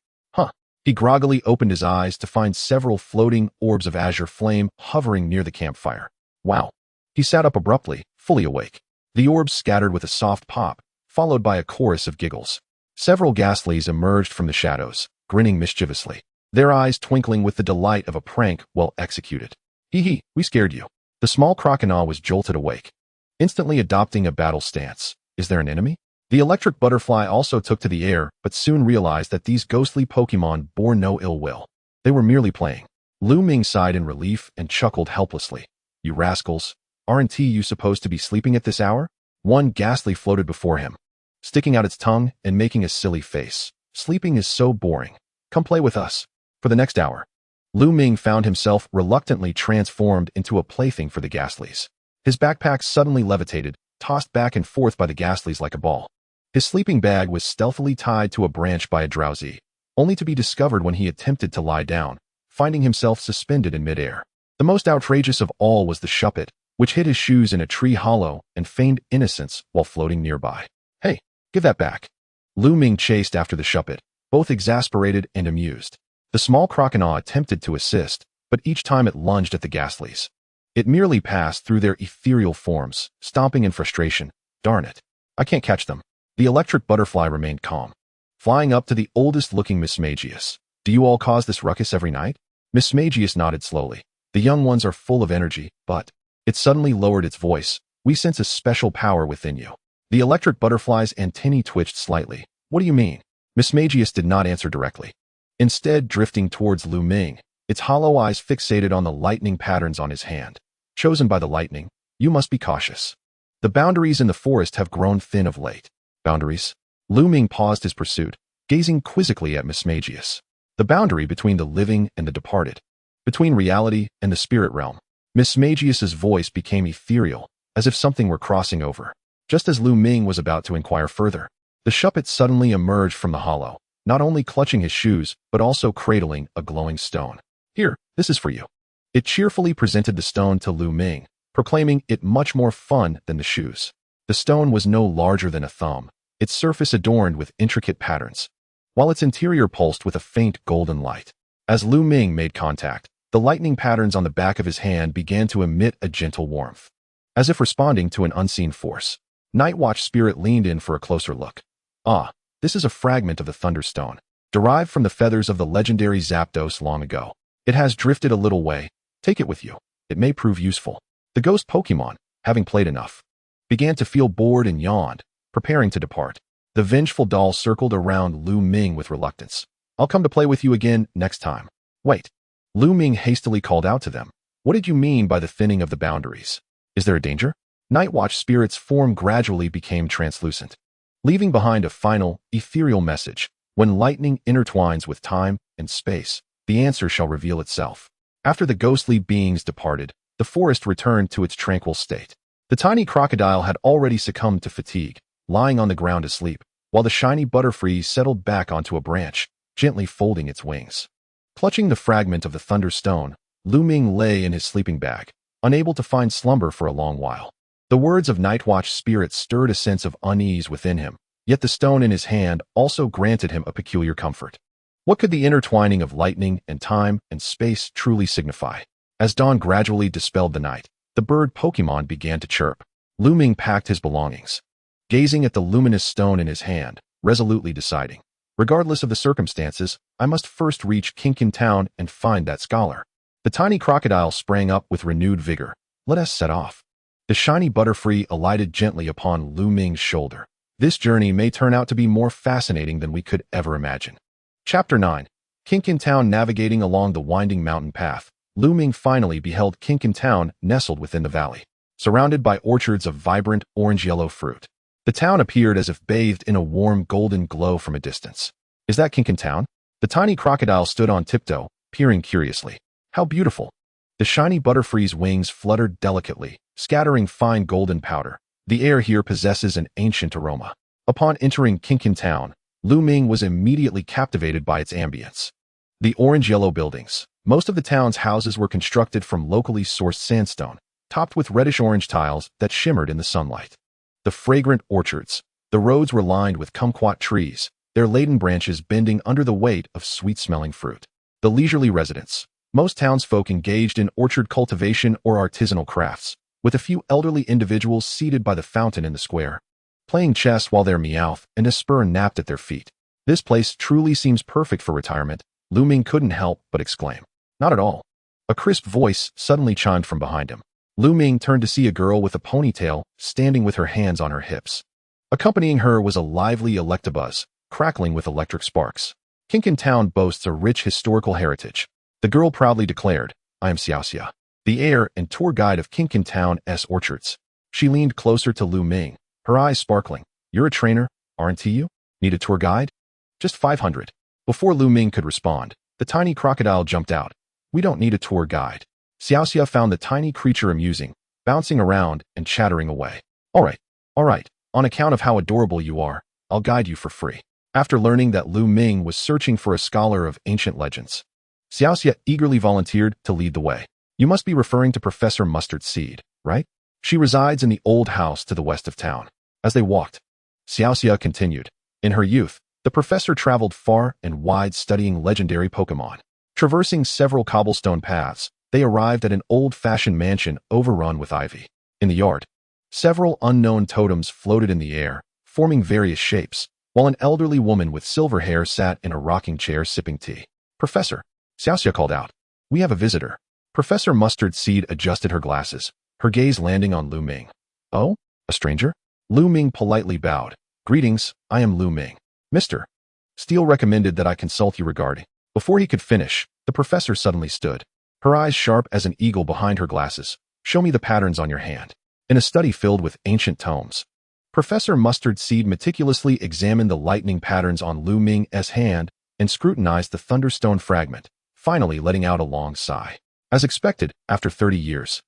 He groggily opened his eyes to find several floating orbs of azure flame hovering near the campfire. Wow. He sat up abruptly, fully awake. The orbs scattered with a soft pop, followed by a chorus of giggles. Several ghastlies emerged from the shadows, grinning mischievously, their eyes twinkling with the delight of a prank well executed. Hee hee, we scared you. The small crocodile was jolted awake. instantly adopting a battle stance. Is there an enemy? The electric butterfly also took to the air, but soon realized that these ghostly Pokémon bore no ill will. They were merely playing. Lu Ming sighed in relief and chuckled helplessly. You rascals, aren't you supposed to be sleeping at this hour? One ghastly floated before him, sticking out its tongue and making a silly face. Sleeping is so boring. Come play with us. For the next hour. Lu Ming found himself reluctantly transformed into a plaything for the ghastlies. His backpack suddenly levitated, tossed back and forth by the ghastlies like a ball. His sleeping bag was stealthily tied to a branch by a drowsy, only to be discovered when he attempted to lie down, finding himself suspended in midair. The most outrageous of all was the shuppet, which hid his shoes in a tree hollow and feigned innocence while floating nearby. Hey, give that back. Lu Ming chased after the shuppet, both exasperated and amused. The small crocodile attempted to assist, but each time it lunged at the ghastlies. It merely passed through their ethereal forms, stomping in frustration. Darn it. I can't catch them. The electric butterfly remained calm, flying up to the oldest-looking Miss Magius. Do you all cause this ruckus every night? Miss Magius nodded slowly. The young ones are full of energy, but... It suddenly lowered its voice. We sense a special power within you. The electric butterfly's antennae twitched slightly. What do you mean? Miss Magius did not answer directly. Instead, drifting towards Lu Ming, its hollow eyes fixated on the lightning patterns on his hand. Chosen by the lightning, you must be cautious. The boundaries in the forest have grown thin of late. Boundaries? Lu Ming paused his pursuit, gazing quizzically at Miss Magius. The boundary between the living and the departed. Between reality and the spirit realm. Miss Magius's voice became ethereal, as if something were crossing over. Just as Lu Ming was about to inquire further, the shuppet suddenly emerged from the hollow, not only clutching his shoes, but also cradling a glowing stone. Here, this is for you. It cheerfully presented the stone to Lu Ming, proclaiming it much more fun than the shoes. The stone was no larger than a thumb, its surface adorned with intricate patterns, while its interior pulsed with a faint golden light. As Lu Ming made contact, the lightning patterns on the back of his hand began to emit a gentle warmth, as if responding to an unseen force. Nightwatch Spirit leaned in for a closer look. Ah, this is a fragment of the Thunderstone, derived from the feathers of the legendary Zapdos long ago. It has drifted a little way. Take it with you. It may prove useful. The ghost Pokémon, having played enough, began to feel bored and yawned, preparing to depart. The vengeful doll circled around Lu Ming with reluctance. I'll come to play with you again next time. Wait. Lu Ming hastily called out to them. What did you mean by the thinning of the boundaries? Is there a danger? Nightwatch Spirit's form gradually became translucent, leaving behind a final, ethereal message. When lightning intertwines with time and space, the answer shall reveal itself. After the ghostly beings departed, the forest returned to its tranquil state. The tiny crocodile had already succumbed to fatigue, lying on the ground asleep, while the shiny butterfly settled back onto a branch, gently folding its wings. Clutching the fragment of the Thunderstone, Lu Ming lay in his sleeping bag, unable to find slumber for a long while. The words of Nightwatch Spirit stirred a sense of unease within him, yet the stone in his hand also granted him a peculiar comfort. What could the intertwining of lightning and time and space truly signify? As dawn gradually dispelled the night, the bird Pokémon began to chirp. Lu Ming packed his belongings, gazing at the luminous stone in his hand, resolutely deciding, regardless of the circumstances, I must first reach Kinkin Town and find that scholar. The tiny crocodile sprang up with renewed vigor. Let us set off. The shiny butterfly alighted gently upon Lu Ming's shoulder. This journey may turn out to be more fascinating than we could ever imagine. Chapter 9. Kinkin Town. Navigating along the winding mountain path, Lu Ming finally beheld Kinkin Town nestled within the valley, surrounded by orchards of vibrant orange-yellow fruit. The town appeared as if bathed in a warm golden glow from a distance. Is that Kinkin Town? The tiny crocodile stood on tiptoe, peering curiously. How beautiful! The shiny butterfly's wings fluttered delicately, scattering fine golden powder. The air here possesses an ancient aroma. Upon entering Kinkin Town, Lu Ming was immediately captivated by its ambience. The orange-yellow buildings. Most of the town's houses were constructed from locally sourced sandstone, topped with reddish-orange tiles that shimmered in the sunlight. The fragrant orchards. The roads were lined with kumquat trees, their laden branches bending under the weight of sweet-smelling fruit. The leisurely residents. Most townsfolk engaged in orchard cultivation or artisanal crafts, with a few elderly individuals seated by the fountain in the square, playing chess while their Meowth and Espurr napped at their feet. This place truly seems perfect for retirement, Lu Ming couldn't help but exclaim. Not at all. A crisp voice suddenly chimed from behind him. Lu Ming turned to see a girl with a ponytail standing with her hands on her hips. Accompanying her was a lively Electabuzz, crackling with electric sparks. Kinkin Town boasts a rich historical heritage. The girl proudly declared, I am Xiaoxia, the heir and tour guide of Kinkin Town's orchards. She leaned closer to Lu Ming, her eyes sparkling. You're a trainer, aren't you? Need a tour guide? Just 500. Before Lu Ming could respond, the tiny crocodile jumped out. We don't need a tour guide. Xiaoxia found the tiny creature amusing, bouncing around and chattering away. All right. On account of how adorable you are, I'll guide you for free. After learning that Lu Ming was searching for a scholar of ancient legends, Xiaoxia eagerly volunteered to lead the way. You must be referring to Professor Mustard Seed, right? She resides in the old house to the west of town. As they walked, Xiaoxia continued. In her youth, the professor traveled far and wide studying legendary Pokémon. Traversing several cobblestone paths, they arrived at an old-fashioned mansion overrun with ivy. In the yard, several unknown totems floated in the air, forming various shapes, while an elderly woman with silver hair sat in a rocking chair sipping tea. Professor, Xiaoxia called out. We have a visitor. Professor Mustard Seed adjusted her glasses, her gaze landing on Lu Ming. Oh, a stranger? Lu Ming politely bowed. Greetings, I am Lu Ming. Mr. Steele recommended that I consult you regarding. Before he could finish, the professor suddenly stood, her eyes sharp as an eagle behind her glasses. Show me the patterns on your hand. In a study filled with ancient tomes, Professor Mustard Seed meticulously examined the lightning patterns on Lu Ming's hand and scrutinized the thunderstone fragment, finally letting out a long sigh. As expected, after 30 years,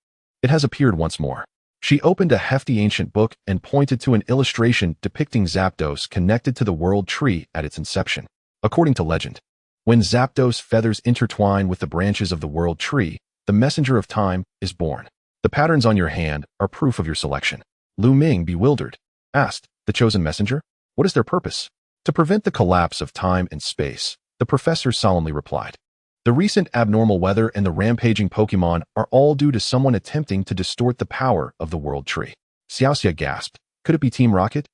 it has appeared once more. She opened a hefty ancient book and pointed to an illustration depicting Zapdos connected to the world tree at its inception. According to legend, when Zapdos' feathers intertwine with the branches of the world tree, the messenger of time is born. The patterns on your hand are proof of your selection. Lu Ming, bewildered, asked, the chosen messenger? What is their purpose? To prevent the collapse of time and space, the professor solemnly replied. The recent abnormal weather and the rampaging Pokémon are all due to someone attempting to distort the power of the world tree. Xiaoxia gasped. Could it be Team Rocket?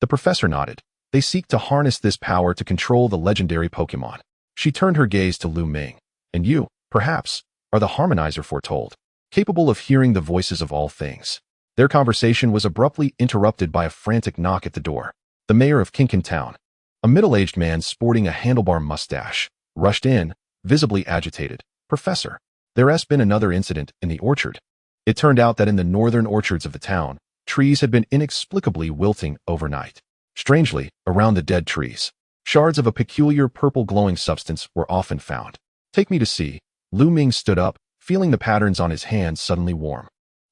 The professor nodded. They seek to harness this power to control the legendary Pokémon. She turned her gaze to Lu Ming. And you, perhaps, are the harmonizer foretold, capable of hearing the voices of all things. Their conversation was abruptly interrupted by a frantic knock at the door. The mayor of Kinkin Town, a middle-aged man sporting a handlebar mustache, rushed in, visibly agitated. Professor, there has been another incident in the orchard. It turned out that in the northern orchards of the town, trees had been inexplicably wilting overnight. Strangely, around the dead trees, shards of a peculiar purple glowing substance were often found. Take me to see. Lu Ming stood up, feeling the patterns on his hands suddenly warm.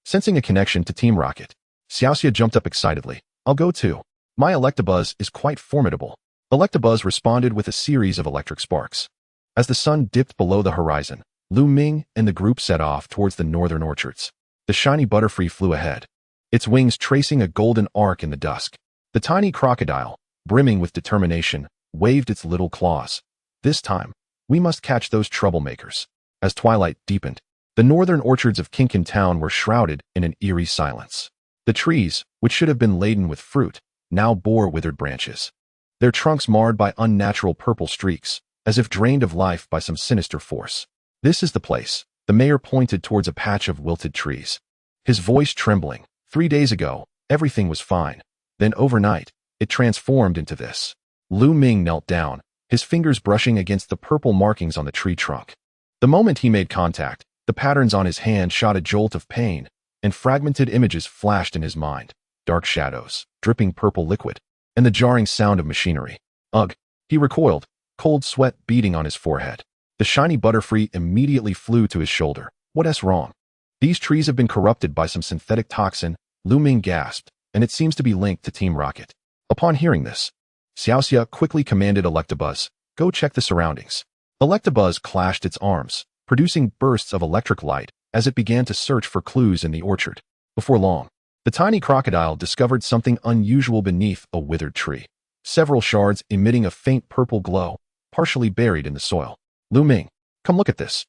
Sensing a connection to Team Rocket, Xiaoxia jumped up excitedly. I'll go too. My Electabuzz is quite formidable. Electabuzz responded with a series of electric sparks. As the sun dipped below the horizon, Lu Ming and the group set off towards the northern orchards. The shiny Butterfly flew ahead, its wings tracing a golden arc in the dusk. The tiny crocodile, brimming with determination, waved its little claws. This time, we must catch those troublemakers. As twilight deepened, the northern orchards of Kinkin Town were shrouded in an eerie silence. The trees, which should have been laden with fruit, now bore withered branches, their trunks marred by unnatural purple streaks, as if drained of life by some sinister force. This is the place. The mayor pointed towards a patch of wilted trees, his voice trembling. 3 days ago, everything was fine. Then overnight, it transformed into this. Lu Ming knelt down, his fingers brushing against the purple markings on the tree trunk. The moment he made contact, the patterns on his hand shot a jolt of pain, and fragmented images flashed in his mind. Dark shadows, dripping purple liquid, and the jarring sound of machinery. Ugh! He recoiled, cold sweat beading on his forehead. The shiny Butterfly immediately flew to his shoulder. What's wrong? These trees have been corrupted by some synthetic toxin, Lu Ming gasped, and it seems to be linked to Team Rocket. Upon hearing this, Xiaoxia quickly commanded Electabuzz, go check the surroundings. Electabuzz clashed its arms, producing bursts of electric light as it began to search for clues in the orchard. Before long, the tiny crocodile discovered something unusual beneath a withered tree. Several shards emitting a faint purple glow, partially buried in the soil. Lu Ming, come look at this.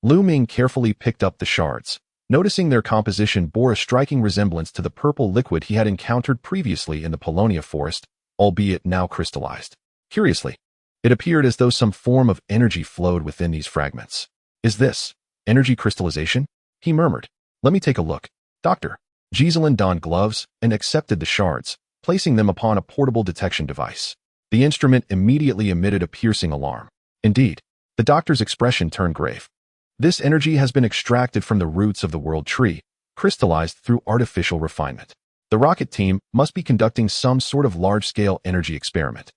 Lu Ming carefully picked up the shards, noticing their composition bore a striking resemblance to the purple liquid he had encountered previously in the Paulownia forest, albeit now crystallized. Curiously, it appeared as though some form of energy flowed within these fragments. Is this energy crystallization? He murmured. Let me take a look. Dr. Giselin donned gloves and accepted the shards, placing them upon a portable detection device. The instrument immediately emitted a piercing alarm. Indeed, the doctor's expression turned grave. This energy has been extracted from the roots of the world tree, crystallized through artificial refinement. The rocket team must be conducting some sort of large-scale energy experiment.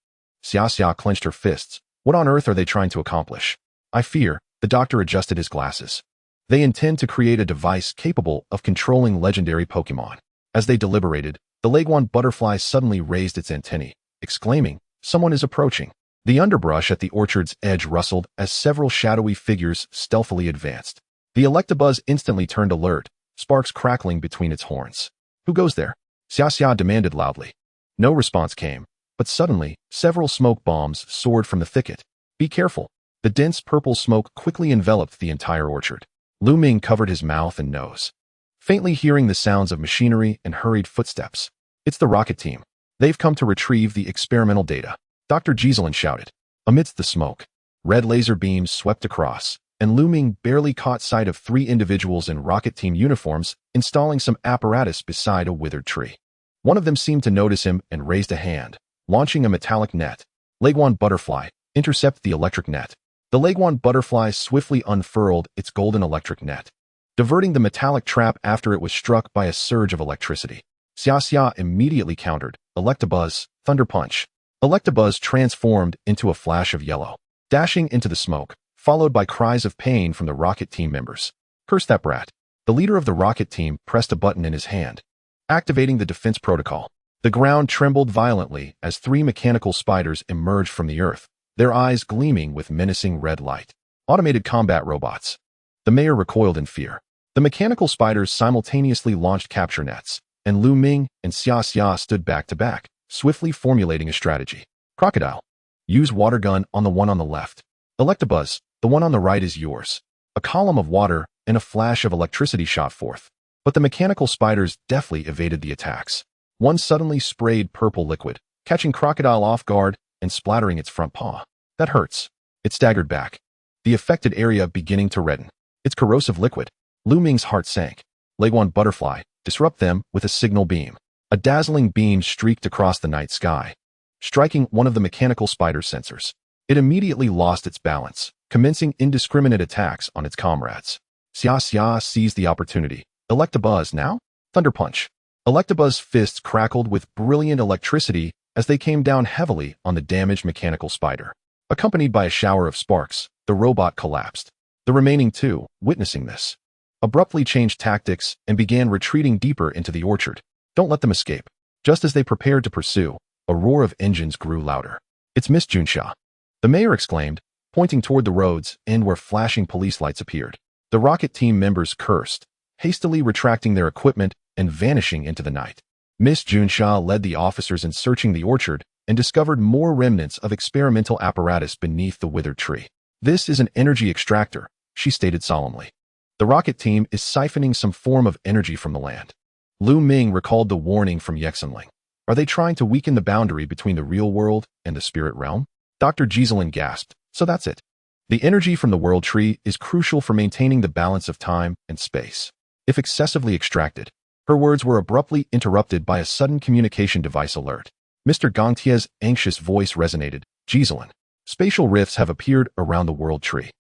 Xia clenched her fists. What on earth are they trying to accomplish? I fear, the doctor adjusted his glasses. They intend to create a device capable of controlling legendary Pokémon. As they deliberated, the Leguan Butterfly suddenly raised its antennae, exclaiming, "Someone is approaching." The underbrush at the orchard's edge rustled as several shadowy figures stealthily advanced. The Electabuzz instantly turned alert, sparks crackling between its horns. "Who goes there?" Xia demanded loudly. No response came, but suddenly, several smoke bombs soared from the thicket. "Be careful." The dense purple smoke quickly enveloped the entire orchard. Lu Ming covered his mouth and nose, faintly hearing the sounds of machinery and hurried footsteps. "It's the rocket team. They've come to retrieve the experimental data," Dr. Giselin shouted. Amidst the smoke, red laser beams swept across, and Lu Ming barely caught sight of 3 individuals in rocket team uniforms installing some apparatus beside a withered tree. One of them seemed to notice him and raised a hand, launching a metallic net. Leguan Butterfly, intercept the electric net. The Leguan Butterfly swiftly unfurled its golden electric net, diverting the metallic trap after it was struck by a surge of electricity. Xia immediately countered, Electabuzz, Thunder Punch. Electabuzz transformed into a flash of yellow, dashing into the smoke, followed by cries of pain from the rocket team members. "Curse that brat." The leader of the rocket team pressed a button in his hand, activating the defense protocol. The ground trembled violently as 3 mechanical spiders emerged from the earth, their eyes gleaming with menacing red light. Automated combat robots. The mayor recoiled in fear. The mechanical spiders simultaneously launched capture nets, and Lu Ming and Xia stood back to back, swiftly formulating a strategy. Crocodile. Use water gun on the one on the left. Electabuzz, the one on the right is yours. A column of water and a flash of electricity shot forth, but the mechanical spiders deftly evaded the attacks. One suddenly sprayed purple liquid, catching Crocodile off guard and splattering its front paw. "That hurts." It staggered back, the affected area beginning to redden. "It's corrosive liquid." Lu Ming's heart sank. Leguan Butterfly, disrupt them with a signal beam. A dazzling beam streaked across the night sky, striking one of the mechanical spider's sensors. It immediately lost its balance, commencing indiscriminate attacks on its comrades. Xia seized the opportunity. "Electabuzz now?" Thunder Punch. Electabuzz's fists crackled with brilliant electricity as they came down heavily on the damaged mechanical spider. Accompanied by a shower of sparks, the robot collapsed. The remaining 2, witnessing this, abruptly changed tactics and began retreating deeper into the orchard. "Don't let them escape." Just as they prepared to pursue, a roar of engines grew louder. "It's Miss Junsha," the mayor exclaimed, pointing toward the road's end where flashing police lights appeared. The rocket team members cursed, hastily retracting their equipment and vanishing into the night. Miss Junsha led the officers in searching the orchard and discovered more remnants of experimental apparatus beneath the withered tree. "This is an energy extractor," she stated solemnly. "The rocket team is siphoning some form of energy from the land." Lu Ming recalled the warning from Yexenling. Are they trying to weaken the boundary between the real world and the spirit realm? Dr. Giselin gasped. "So that's it. The energy from the world tree is crucial for maintaining the balance of time and space. If excessively extracted." Her words were abruptly interrupted by a sudden communication device alert. Mr. Gangtie's anxious voice resonated. "Giselin, spatial rifts have appeared around the world tree.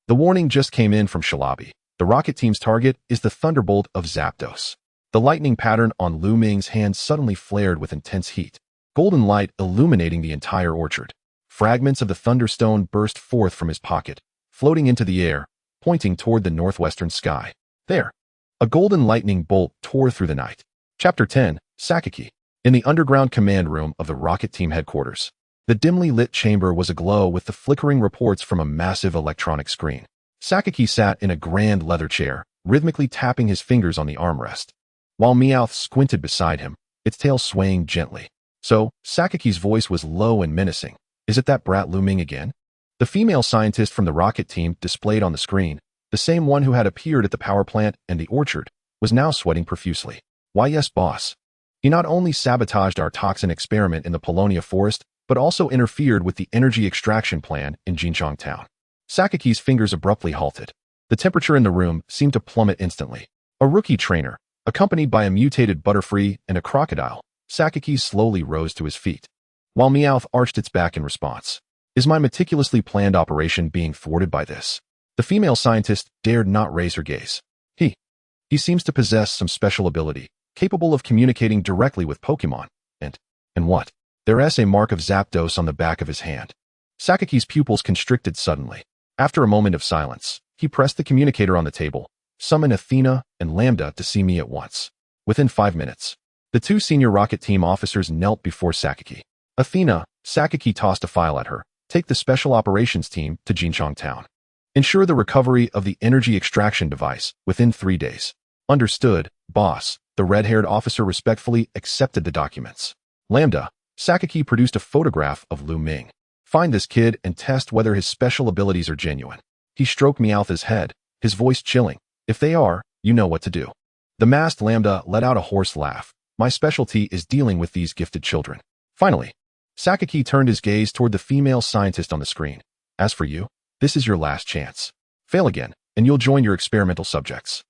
The warning just came in from Shalabi. The rocket team's target is the thunderbolt of Zapdos." The lightning pattern on Lu Ming's hand suddenly flared with intense heat, golden light illuminating the entire orchard. Fragments of the thunderstone burst forth from his pocket, floating into the air, pointing toward the northwestern sky. There, a golden lightning bolt tore through the night. Chapter 10, Sakaki. In the underground command room of the rocket team headquarters, the dimly lit chamber was aglow with the flickering reports from a massive electronic screen. Sakaki sat in a grand leather chair, rhythmically tapping his fingers on the armrest, while Meowth squinted beside him, its tail swaying gently. So, Sakaki's voice was low and menacing. "Is it that brat Lu Ming again?" The female scientist from the rocket team displayed on the screen, the same one who had appeared at the power plant and the orchard, was now sweating profusely. "Why yes, boss. He not only sabotaged our toxin experiment in the Polonia forest, but also interfered with the energy extraction plan in Jinchong town." Sakaki's fingers abruptly halted. The temperature in the room seemed to plummet instantly. A rookie trainer, Accompanied by a mutated butterfly and a crocodile, Sakaki slowly rose to his feet, while Meowth arched its back in response. Is my meticulously planned operation being thwarted by this? The female scientist dared not raise her gaze. He seems to possess some special ability, capable of communicating directly with Pokémon. And what? There's a mark of Zapdos on the back of his hand. Sakaki's pupils constricted suddenly. After a moment of silence, he pressed the communicator on the table. Summon Athena and Lambda to see me at once. Within 5 minutes, the 2 senior rocket team officers knelt before Sakaki. Athena, Sakaki tossed a file at her. Take the special operations team to Jinchong Town. Ensure the recovery of the energy extraction device within 3 days. Understood, boss. The red-haired officer respectfully accepted the documents. Lambda, Sakaki produced a photograph of Lu Ming. Find this kid and test whether his special abilities are genuine. He stroked Meowth's head, his voice chilling. If they are, you know what to do. The masked Lambda let out a hoarse laugh. My specialty is dealing with these gifted children. Finally, Sakaki turned his gaze toward the female scientist on the screen. As for you, this is your last chance. Fail again, and you'll join your experimental subjects.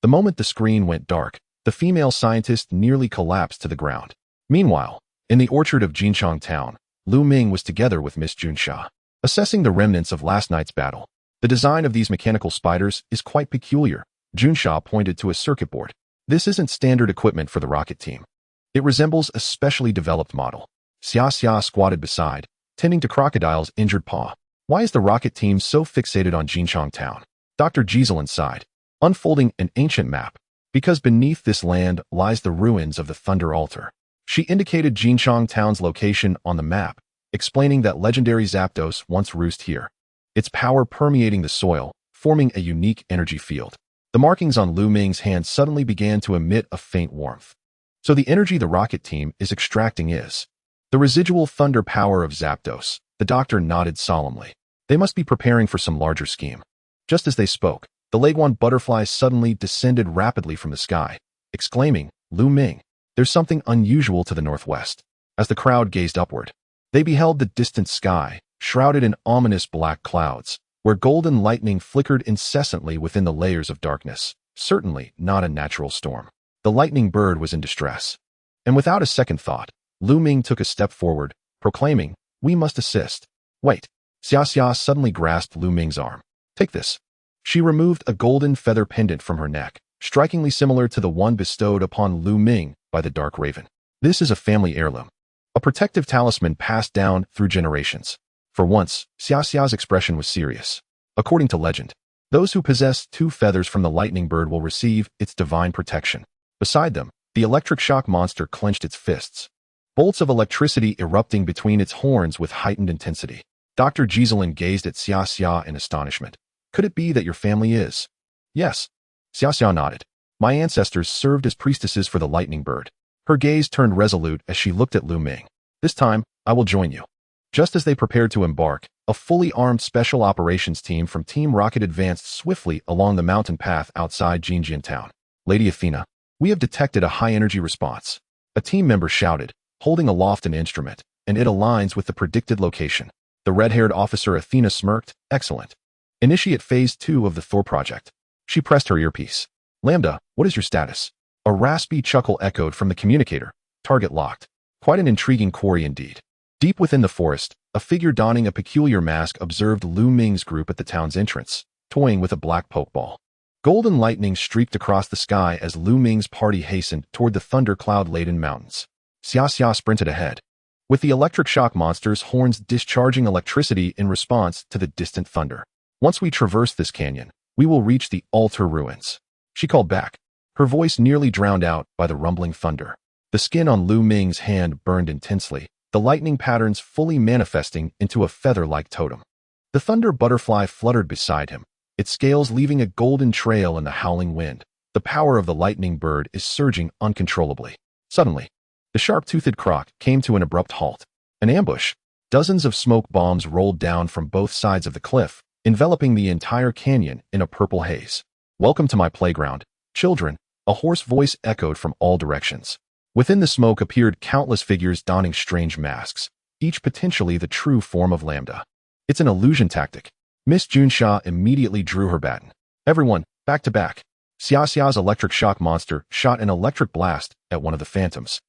The moment the screen went dark, the female scientist nearly collapsed to the ground. Meanwhile, in the orchard of Jinchong Town, Lu Ming was together with Miss Junsha, assessing the remnants of last night's battle. The design of these mechanical spiders is quite peculiar. Junsha pointed to a circuit board. This isn't standard equipment for the rocket team. It resembles a specially developed model. Xia squatted beside, tending to Crocodile's injured paw. Why is the rocket team so fixated on Jinchong Town? Dr. Giselin sighed, unfolding an ancient map. Because beneath this land lies the ruins of the Thunder Altar. She indicated Jinchong Town's location on the map, explaining that legendary Zapdos once roosted here. Its power permeating the soil, forming a unique energy field. The markings on Lu Ming's hand suddenly began to emit a faint warmth. So the energy the rocket team is extracting is the residual thunder power of Zapdos. The doctor nodded solemnly. They must be preparing for some larger scheme. Just as they spoke, the Leguan butterfly suddenly descended rapidly from the sky, exclaiming, Lu Ming, there's something unusual to the northwest. As the crowd gazed upward, they beheld the distant sky, shrouded in ominous black clouds, where golden lightning flickered incessantly within the layers of darkness. Certainly not a natural storm. The lightning bird was in distress. And without a second thought, Lu Ming took a step forward, proclaiming, we must assist. Wait. Xia suddenly grasped Lu Ming's arm. Take this. She removed a golden feather pendant from her neck, strikingly similar to the one bestowed upon Lu Ming by the Dark Raven. This is a family heirloom. A protective talisman passed down through generations. For once, Xia's expression was serious. According to legend, those who possess 2 feathers from the lightning bird will receive its divine protection. Beside them, the electric shock monster clenched its fists, bolts of electricity erupting between its horns with heightened intensity. Dr. Giselin gazed at Xia in astonishment. Could it be that your family is? Yes. Xia nodded. My ancestors served as priestesses for the lightning bird. Her gaze turned resolute as she looked at Lu Ming. This time, I will join you. Just as they prepared to embark, a fully armed special operations team from Team Rocket advanced swiftly along the mountain path outside Jinjian Town. Lady Athena, we have detected a high-energy response. A team member shouted, holding aloft an instrument, and it aligns with the predicted location. The red-haired officer Athena smirked. Excellent. Initiate Phase 2 of the Thor project. She pressed her earpiece. Lambda, what is your status? A raspy chuckle echoed from the communicator. Target locked. Quite an intriguing quarry indeed. Deep within the forest, a figure donning a peculiar mask observed Lu Ming's group at the town's entrance, toying with a black pokeball. Golden lightning streaked across the sky as Lu Ming's party hastened toward the thunder-cloud-laden mountains. Xia sprinted ahead, with the electric shock monster's horns discharging electricity in response to the distant thunder. Once we traverse this canyon, we will reach the altar ruins. She called back, her voice nearly drowned out by the rumbling thunder. The skin on Lu Ming's hand burned intensely, the lightning patterns fully manifesting into a feather-like totem. The thunder butterfly fluttered beside him, its scales leaving a golden trail in the howling wind. The power of the lightning bird is surging uncontrollably. Suddenly, the sharp-toothed croc came to an abrupt halt. An ambush. Dozens of smoke bombs rolled down from both sides of the cliff, enveloping the entire canyon in a purple haze. Welcome to my playground, children, a hoarse voice echoed from all directions. Within the smoke appeared countless figures donning strange masks, each potentially the true form of Lambda. It's an illusion tactic. Miss Junsha immediately drew her baton. Everyone, back to back. Xiaoxia's electric shock monster shot an electric blast at one of the phantoms,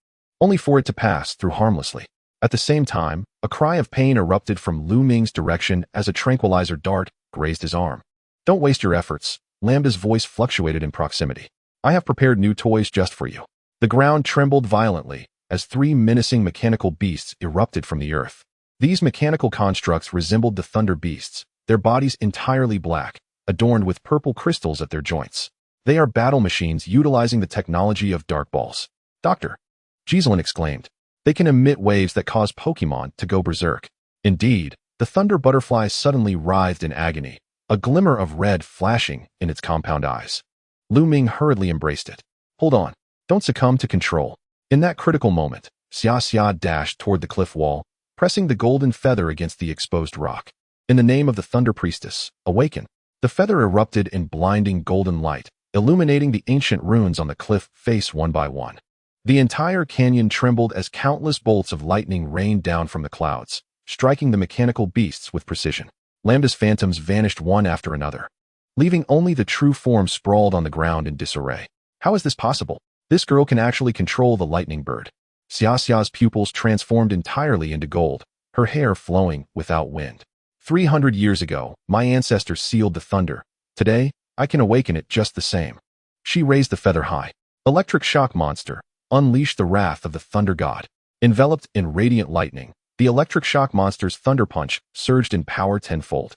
only for it to pass through harmlessly. At the same time, a cry of pain erupted from Lu Ming's direction as a tranquilizer dart grazed his arm. Don't waste your efforts. Lambda's voice fluctuated in proximity. I have prepared new toys just for you. The ground trembled violently as three menacing mechanical beasts erupted from the earth. These mechanical constructs resembled the thunder beasts, their bodies entirely black, adorned with purple crystals at their joints. They are battle machines utilizing the technology of dark balls. Doctor, Giselin exclaimed. They can emit waves that cause Pokémon to go berserk. Indeed, the thunder butterfly suddenly writhed in agony, a glimmer of red flashing in its compound eyes. Lu Ming hurriedly embraced it. Hold on. Don't succumb to control. In that critical moment, Xia dashed toward the cliff wall, pressing the golden feather against the exposed rock. In the name of the Thunder Priestess, awaken. The feather erupted in blinding golden light, illuminating the ancient runes on the cliff face one by one. The entire canyon trembled as countless bolts of lightning rained down from the clouds, striking the mechanical beasts with precision. Lambda's phantoms vanished one after another, leaving only the true form sprawled on the ground in disarray. How is this possible? This girl can actually control the lightning bird. Xiaxia's pupils transformed entirely into gold, her hair flowing without wind. 300 years ago, my ancestors sealed the thunder. Today, I can awaken it just the same. She raised the feather high. Electric shock monster, unleash the wrath of the thunder god. Enveloped in radiant lightning, the electric shock monster's thunder punch surged in power tenfold,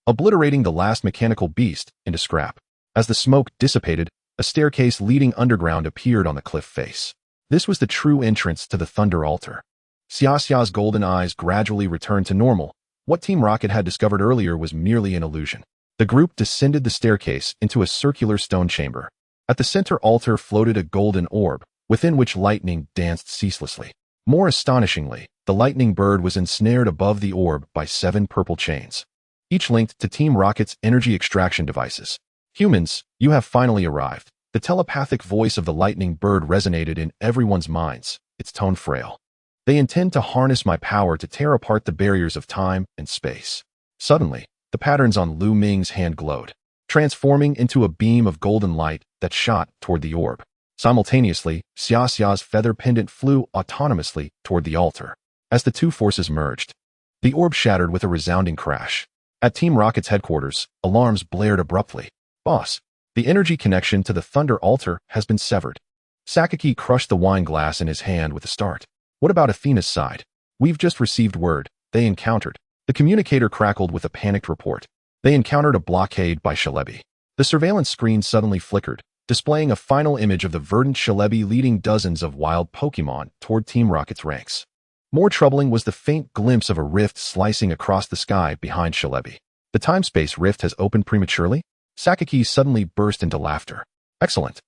obliterating the last mechanical beast into scrap. As the smoke dissipated, a staircase leading underground appeared on the cliff face. This was the true entrance to the Thunder Altar. Xiaxia's golden eyes gradually returned to normal. What Team Rocket had discovered earlier was merely an illusion. The group descended the staircase into a circular stone chamber. At the center altar floated a golden orb, within which lightning danced ceaselessly. More astonishingly, the lightning bird was ensnared above the orb by 7 purple chains, each linked to Team Rocket's energy extraction devices. Humans, you have finally arrived. The telepathic voice of the lightning bird resonated in everyone's minds, its tone frail. They intend to harness my power to tear apart the barriers of time and space. Suddenly, the patterns on Lu Ming's hand glowed, transforming into a beam of golden light that shot toward the orb. Simultaneously, Xiaxia's feather pendant flew autonomously toward the altar. As the two forces merged, the orb shattered with a resounding crash. At Team Rocket's headquarters, alarms blared abruptly. Boss, the energy connection to the Thunder Altar has been severed. Sakaki crushed the wine glass in his hand with a start. What about Athena's side? We've just received word. They encountered. The communicator crackled with a panicked report. They encountered a blockade by Shalebi. The surveillance screen suddenly flickered, displaying a final image of the verdant Shalebi leading dozens of wild Pokémon toward Team Rocket's ranks. More troubling was the faint glimpse of a rift slicing across the sky behind Shalebi. The time-space rift has opened prematurely? Sakaki suddenly burst into laughter. Excellent.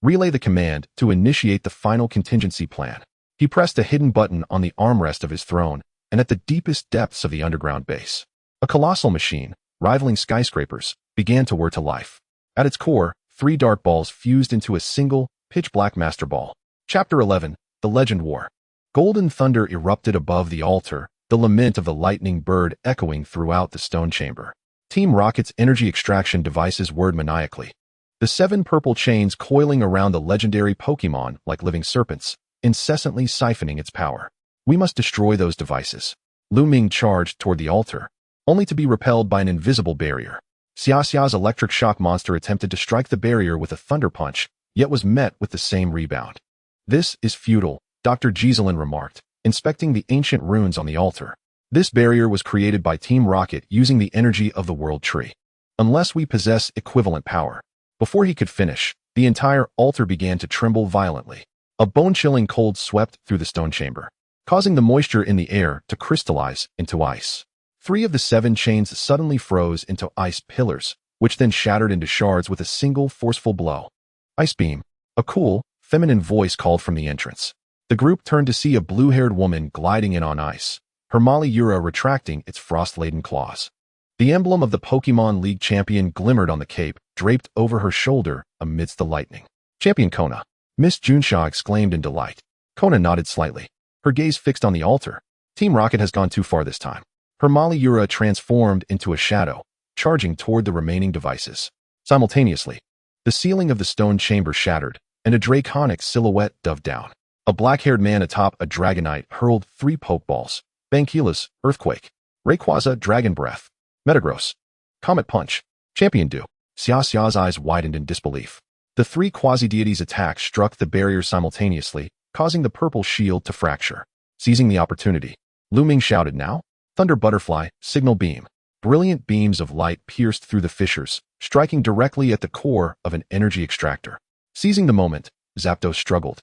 Relay the command to initiate the final contingency plan. He pressed a hidden button on the armrest of his throne, and at the deepest depths of the underground base, a colossal machine, rivaling skyscrapers, began to whir to life. At its core, 3 dark balls fused into a single, pitch-black master ball. Chapter 11, The Legend War. Golden thunder erupted above the altar, the lament of the lightning bird echoing throughout the stone chamber. Team Rocket's energy extraction devices whirred maniacally, the 7 purple chains coiling around the legendary Pokémon like living serpents, incessantly siphoning its power. We must destroy those devices. Lu Ming charged toward the altar, only to be repelled by an invisible barrier. Xiaxia's electric shock monster attempted to strike the barrier with a thunder punch, yet was met with the same rebound. This is futile, Dr. Giselin remarked, inspecting the ancient runes on the altar. This barrier was created by Team Rocket using the energy of the World Tree. Unless we possess equivalent power. Before he could finish, the entire altar began to tremble violently. A bone-chilling cold swept through the stone chamber, causing the moisture in the air to crystallize into ice. 3 of the 7 chains suddenly froze into ice pillars, which then shattered into shards with a single forceful blow. Ice beam. A cool, feminine voice called from the entrance. The group turned to see a blue-haired woman gliding in on ice, her Maliura retracting its frost-laden claws. The emblem of the Pokémon League champion glimmered on the cape, draped over her shoulder amidst the lightning. Champion Kona. Miss Junsha exclaimed in delight. Kona nodded slightly, her gaze fixed on the altar. Team Rocket has gone too far this time. Her Maliura transformed into a shadow, charging toward the remaining devices. Simultaneously, The ceiling of the stone chamber shattered, and a draconic silhouette dove down. A black-haired man atop a dragonite hurled 3 pokeballs. Bankila's Earthquake, Rayquaza Dragon Breath, Metagross, Comet Punch, Champion Dew. Xiaoxia's eyes widened in disbelief. The 3 quasi-deities' attacks struck the barrier simultaneously, causing the purple shield to fracture. Seizing the opportunity, Lu Ming shouted, "Now! Thunder Butterfly, Signal Beam." Brilliant beams of light pierced through the fissures, striking directly at the core of an energy extractor. Seizing the moment, Zapdos struggled,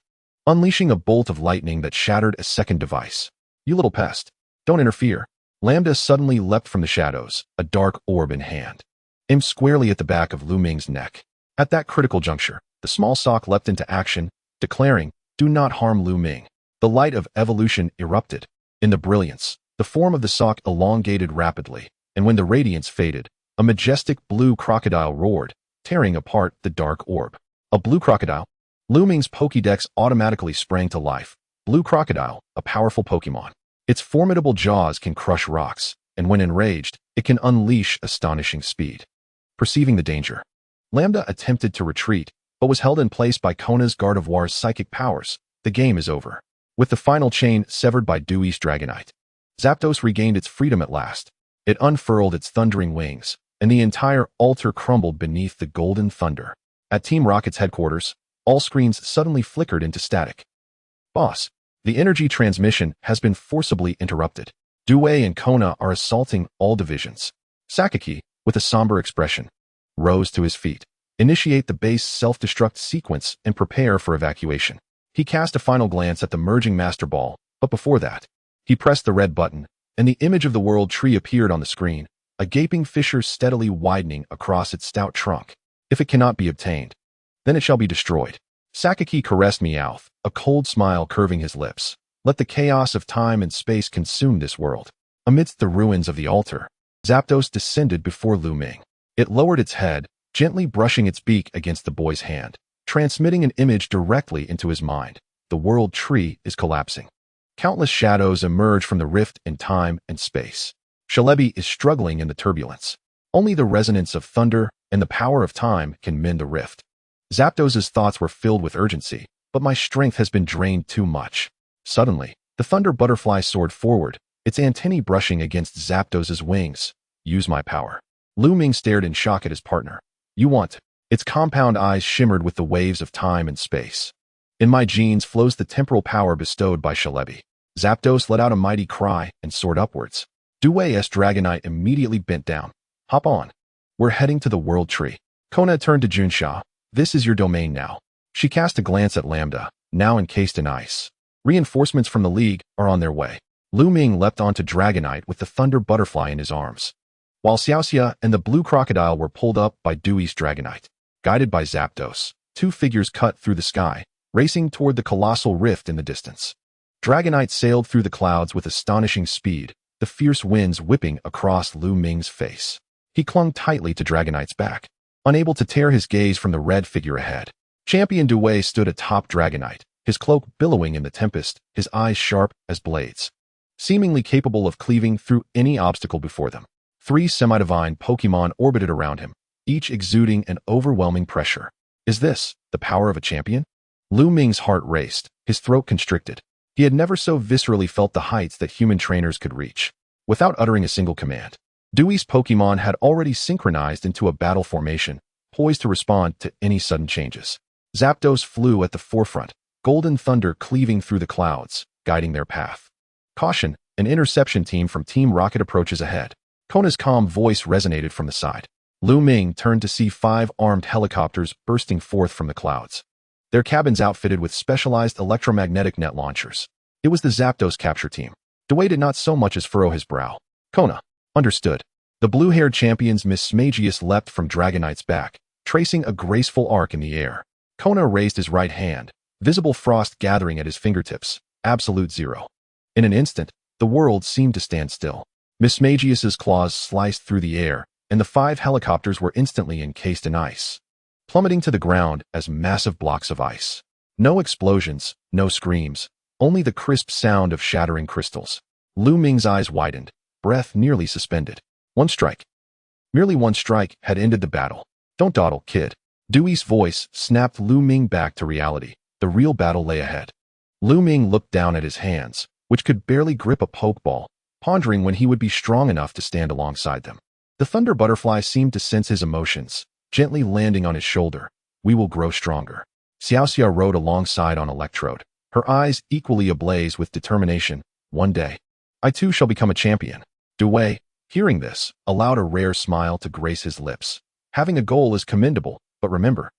unleashing a bolt of lightning that shattered a second device. "You little pest. Don't interfere." Lambda suddenly leapt from the shadows, a dark orb in hand, aimed squarely at the back of Lu Ming's neck. At that critical juncture, the small sock leapt into action, declaring, "Do not harm Lu Ming." The light of evolution erupted. In the brilliance, the form of the sock elongated rapidly, and when the radiance faded, a majestic blue crocodile roared, tearing apart the dark orb. A blue crocodile? Lu Ming's Pokédex automatically sprang to life. Blue crocodile, a powerful Pokémon. Its formidable jaws can crush rocks, and when enraged, it can unleash astonishing speed. Perceiving the danger, Lambda attempted to retreat, but was held in place by Kona's Gardevoir's psychic powers. The game is over. With the final chain severed by Dewey's Dragonite, Zapdos regained its freedom at last. It unfurled its thundering wings, and the entire altar crumbled beneath the golden thunder. At Team Rocket's headquarters, all screens suddenly flickered into static. "Boss, the energy transmission has been forcibly interrupted. Dewey and Kona are assaulting all divisions." Sakaki, with a somber expression, rose to his feet. "Initiate the base self-destruct sequence and prepare for evacuation." He cast a final glance at the merging Master Ball, but before that, he pressed the red button, and the image of the World Tree appeared on the screen, a gaping fissure steadily widening across its stout trunk. "If it cannot be obtained, then it shall be destroyed." Sakaki caressed Meowth, a cold smile curving his lips. "Let the chaos of time and space consume this world." Amidst the ruins of the altar, Zapdos descended before Lu Ming. It lowered its head, gently brushing its beak against the boy's hand, transmitting an image directly into his mind. The World Tree is collapsing. Countless shadows emerge from the rift in time and space. Shalebi is struggling in the turbulence. Only the resonance of thunder and the power of time can mend the rift. Zapdos's thoughts were filled with urgency, but my strength has been drained too much. Suddenly, the Thunder Butterfly soared forward, its antennae brushing against Zapdos's wings. "Use my power." Lu Ming stared in shock at his partner. "You want?" Its compound eyes shimmered with the waves of time and space. "In my genes flows the temporal power bestowed by Shalebi." Zapdos let out a mighty cry and soared upwards. Dewey's Dragonite immediately bent down. "Hop on. We're heading to the World Tree." Kona turned to Junsha. "This is your domain now." She cast a glance at Lambda, now encased in ice. "Reinforcements from the League are on their way." Lu Ming leapt onto Dragonite with the Thunder Butterfly in his arms, while Xiaoxia and the Blue Crocodile were pulled up by Dewey's Dragonite. Guided by Zapdos, 2 figures cut through the sky, racing toward the colossal rift in the distance. Dragonite sailed through the clouds with astonishing speed, the fierce winds whipping across Lu Ming's face. He clung tightly to Dragonite's back, unable to tear his gaze from the red figure ahead. Champion Dewey stood atop Dragonite, his cloak billowing in the tempest, his eyes sharp as blades, seemingly capable of cleaving through any obstacle before them. 3 semi-divine Pokémon orbited around him, each exuding an overwhelming pressure. Is this the power of a champion? Lu Ming's heart raced, his throat constricted. He had never so viscerally felt the heights that human trainers could reach. Without uttering a single command, Dewey's Pokémon had already synchronized into a battle formation, poised to respond to any sudden changes. Zapdos flew at the forefront, golden thunder cleaving through the clouds, guiding their path. "Caution, an interception team from Team Rocket approaches ahead." Kona's calm voice resonated from the side. Lu Ming turned to see 5 armed helicopters bursting forth from the clouds, their cabins outfitted with specialized electromagnetic net launchers. It was the Zapdos capture team. Dewey did not so much as furrow his brow. "Kona, understood." The blue-haired champion's Mismagius leapt from Dragonite's back, tracing a graceful arc in the air. Kona raised his right hand, visible frost gathering at his fingertips. Absolute zero. In an instant, the world seemed to stand still. Mismagius's claws sliced through the air, and the 5 helicopters were instantly encased in ice, plummeting to the ground as massive blocks of ice. No explosions, no screams, only the crisp sound of shattering crystals. Lu Ming's eyes widened, breath nearly suspended. One strike. Merely one strike had ended the battle. "Don't dawdle, kid." Dewey's voice snapped Lu Ming back to reality. The real battle lay ahead. Lu Ming looked down at his hands, which could barely grip a pokeball, pondering when he would be strong enough to stand alongside them. The Thunder Butterfly seemed to sense his emotions, gently landing on his shoulder. We will grow stronger. Xiaoxia rode alongside on Electrode, her eyes equally ablaze with determination. One day, I too shall become a champion. Dewey, hearing this, allowed a rare smile to grace his lips. Having a goal is commendable, but remember.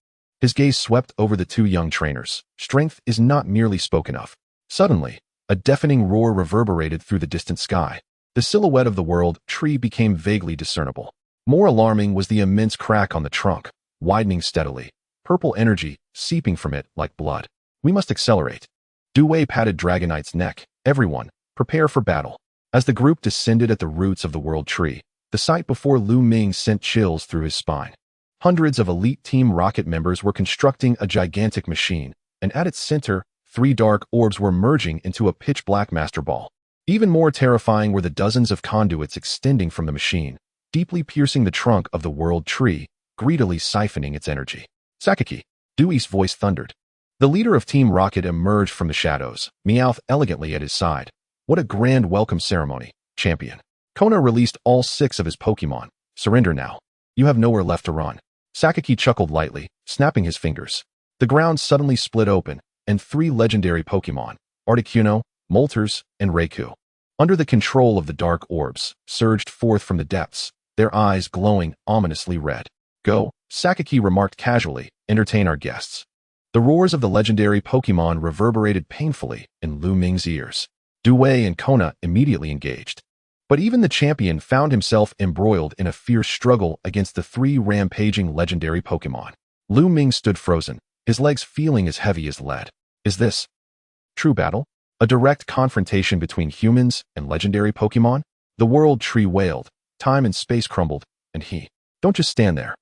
His gaze swept over the two young trainers. Strength is not merely spoken of. Suddenly, a deafening roar reverberated through the distant sky. The silhouette of the world tree became vaguely discernible. More alarming was the immense crack on the trunk, widening steadily, purple energy seeping from it like blood. We must accelerate. Dewey patted Dragonite's neck. Everyone, prepare for battle. As the group descended at the roots of the world tree, the sight before Lu Ming sent chills through his spine. Hundreds of elite Team Rocket members were constructing a gigantic machine, and at its center, 3 dark orbs were merging into a pitch-black master ball. Even more terrifying were the dozens of conduits extending from the machine, deeply piercing the trunk of the world tree, greedily siphoning its energy. Sakaki, Dewey's voice thundered. The leader of Team Rocket emerged from the shadows, Meowth elegantly at his side. What a grand welcome ceremony, champion. Kona released all 6 of his Pokémon. Surrender now. You have nowhere left to run. Sakaki chuckled lightly, snapping his fingers. The ground suddenly split open, and 3 legendary Pokémon, Articuno, Moltres, and Raikou, under the control of the dark orbs, surged forth from the depths, their eyes glowing ominously red. Go, Sakaki remarked casually, entertain our guests. The roars of the legendary Pokémon reverberated painfully in Lu Ming's ears. Dewey and Kona immediately engaged. But even the champion found himself embroiled in a fierce struggle against the 3 rampaging legendary Pokémon. Lu Ming stood frozen, his legs feeling as heavy as lead. Is this true battle? A direct confrontation between humans and legendary Pokémon? The world tree wailed, time and space crumbled, and he. Don't just stand there.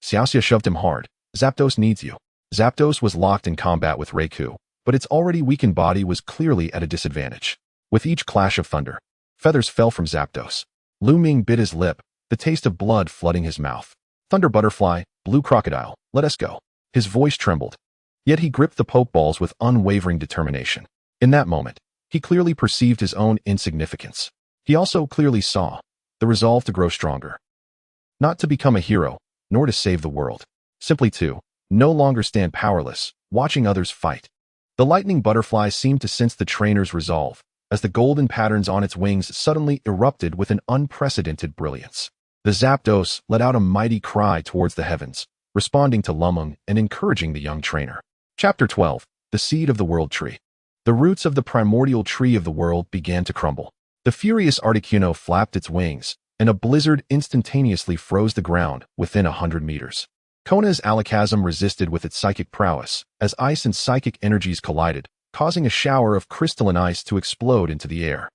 Xiaoxia shoved him hard. Zapdos needs you. Zapdos was locked in combat with Raikou, but its already weakened body was clearly at a disadvantage. With each clash of thunder, feathers fell from Zapdos. Lu Ming bit his lip, the taste of blood flooding his mouth. Thunder Butterfly, Blue Crocodile, let us go. His voice trembled. Yet he gripped the Pokeballs with unwavering determination. In that moment, he clearly perceived his own insignificance. He also clearly saw the resolve to grow stronger. Not to become a hero, nor to save the world. Simply to no longer stand powerless, watching others fight. The lightning butterfly seemed to sense the trainer's resolve, as the golden patterns on its wings suddenly erupted with an unprecedented brilliance. The Zapdos let out a mighty cry towards the heavens, responding to Lu Ming and encouraging the young trainer. Chapter 12. The Seed of the World Tree. The roots of the primordial tree of the world began to crumble. The furious Articuno flapped its wings, and a blizzard instantaneously froze the ground within 100 meters. Kona's Alakazam resisted with its psychic prowess, as ice and psychic energies collided, causing a shower of crystalline ice to explode into the air.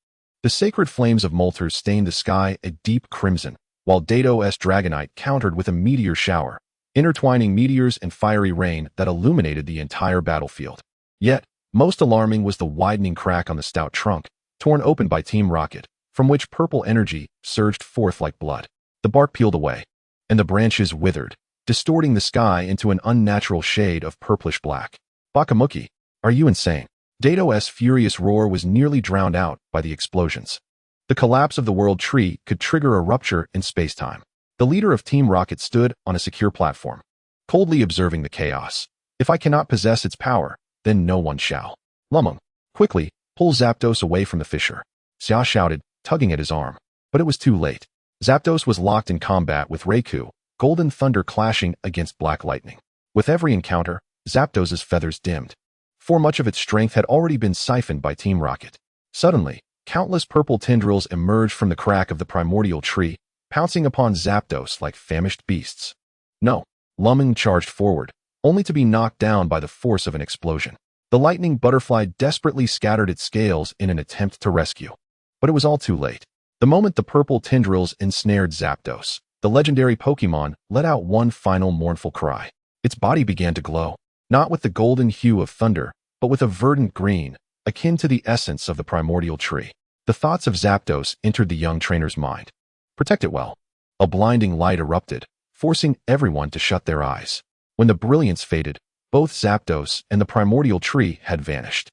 The sacred flames of Moltres stained the sky a deep crimson, while Dado's Dragonite countered with a meteor shower, intertwining meteors and fiery rain that illuminated the entire battlefield. Yet, most alarming was the widening crack on the stout trunk, torn open by Team Rocket, from which purple energy surged forth like blood. The bark peeled away, and the branches withered, distorting the sky into an unnatural shade of purplish black. Bakamuki, are you insane? Dado's furious roar was nearly drowned out by the explosions. The collapse of the world tree could trigger a rupture in space-time. The leader of Team Rocket stood on a secure platform, coldly observing the chaos. If I cannot possess its power, then no one shall. Lu Ming, quickly, pull Zapdos away from the fissure. Xia shouted, tugging at his arm. But it was too late. Zapdos was locked in combat with Raikou, golden thunder clashing against black lightning. With every encounter, Zapdos's feathers dimmed, for much of its strength had already been siphoned by Team Rocket. Suddenly, countless purple tendrils emerged from the crack of the primordial tree, pouncing upon Zapdos like famished beasts. No, Lu Ming charged forward, only to be knocked down by the force of an explosion. The lightning butterfly desperately scattered its scales in an attempt to rescue. But it was all too late. The moment the purple tendrils ensnared Zapdos, the legendary Pokémon let out one final mournful cry. Its body began to glow, not with the golden hue of thunder, but with a verdant green, akin to the essence of the primordial tree. The thoughts of Zapdos entered the young trainer's mind. Protect it well. A blinding light erupted, forcing everyone to shut their eyes. When the brilliance faded, both Zapdos and the primordial tree had vanished.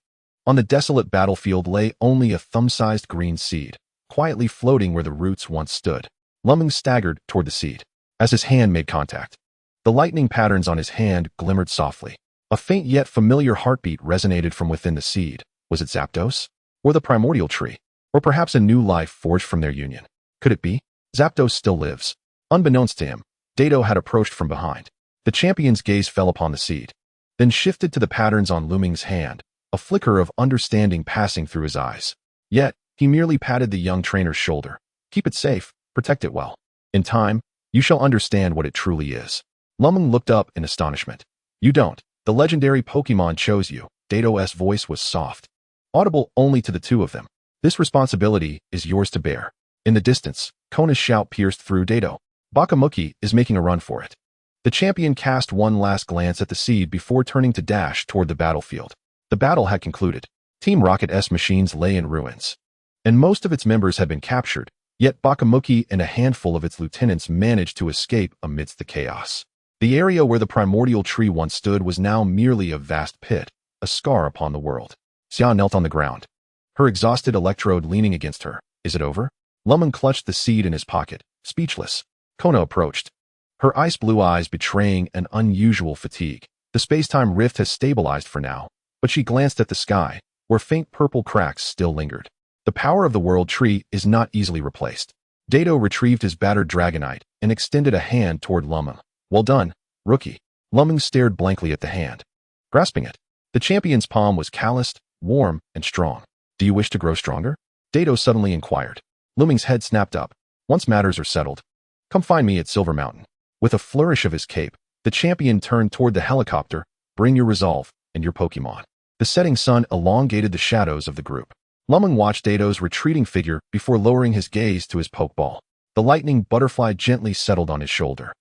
On the desolate battlefield lay only a thumb-sized green seed, quietly floating where the roots once stood. Lu Ming staggered toward the seed. As his hand made contact, the lightning patterns on his hand glimmered softly. A faint yet familiar heartbeat resonated from within the seed. Was it Zapdos? Or the primordial tree? Or perhaps a new life forged from their union? Could it be? Zapdos still lives. Unbeknownst to him, Dato had approached from behind. The champion's gaze fell upon the seed, then shifted to the patterns on Lu Ming's hand, a flicker of understanding passing through his eyes. Yet, he merely patted the young trainer's shoulder. Keep it safe, protect it well. In time, you shall understand what it truly is. Lu Ming looked up in astonishment. You don't. The legendary Pokémon chose you. Dato's voice was soft, audible only to the two of them. This responsibility is yours to bear. In the distance, Kona's shout pierced through Dato. Bakamuki is making a run for it. The champion cast one last glance at the seed before turning to dash toward the battlefield. The battle had concluded. Team Rocket's machines lay in ruins, and most of its members had been captured, yet Bakamuki and a handful of its lieutenants managed to escape amidst the chaos. The area where the primordial tree once stood was now merely a vast pit, a scar upon the world. Xia knelt on the ground, her exhausted electrode leaning against her. Is it over? Lu Ming clutched the seed in his pocket, speechless. Kona approached, her ice-blue eyes betraying an unusual fatigue. The space-time rift has stabilized for now, but she glanced at the sky, where faint purple cracks still lingered. The power of the world tree is not easily replaced. Dato retrieved his battered Dragonite and extended a hand toward Lu Ming. Well done, rookie. Lu Ming stared blankly at the hand, grasping it. The champion's palm was calloused, warm, and strong. Do you wish to grow stronger? Dato suddenly inquired. Lu Ming's head snapped up. Once matters are settled, come find me at Silver Mountain. With a flourish of his cape, the champion turned toward the helicopter. Bring your resolve and your Pokémon. The setting sun elongated the shadows of the group. Lu Ming watched Dato's retreating figure before lowering his gaze to his Pokeball. The lightning butterfly gently settled on his shoulder,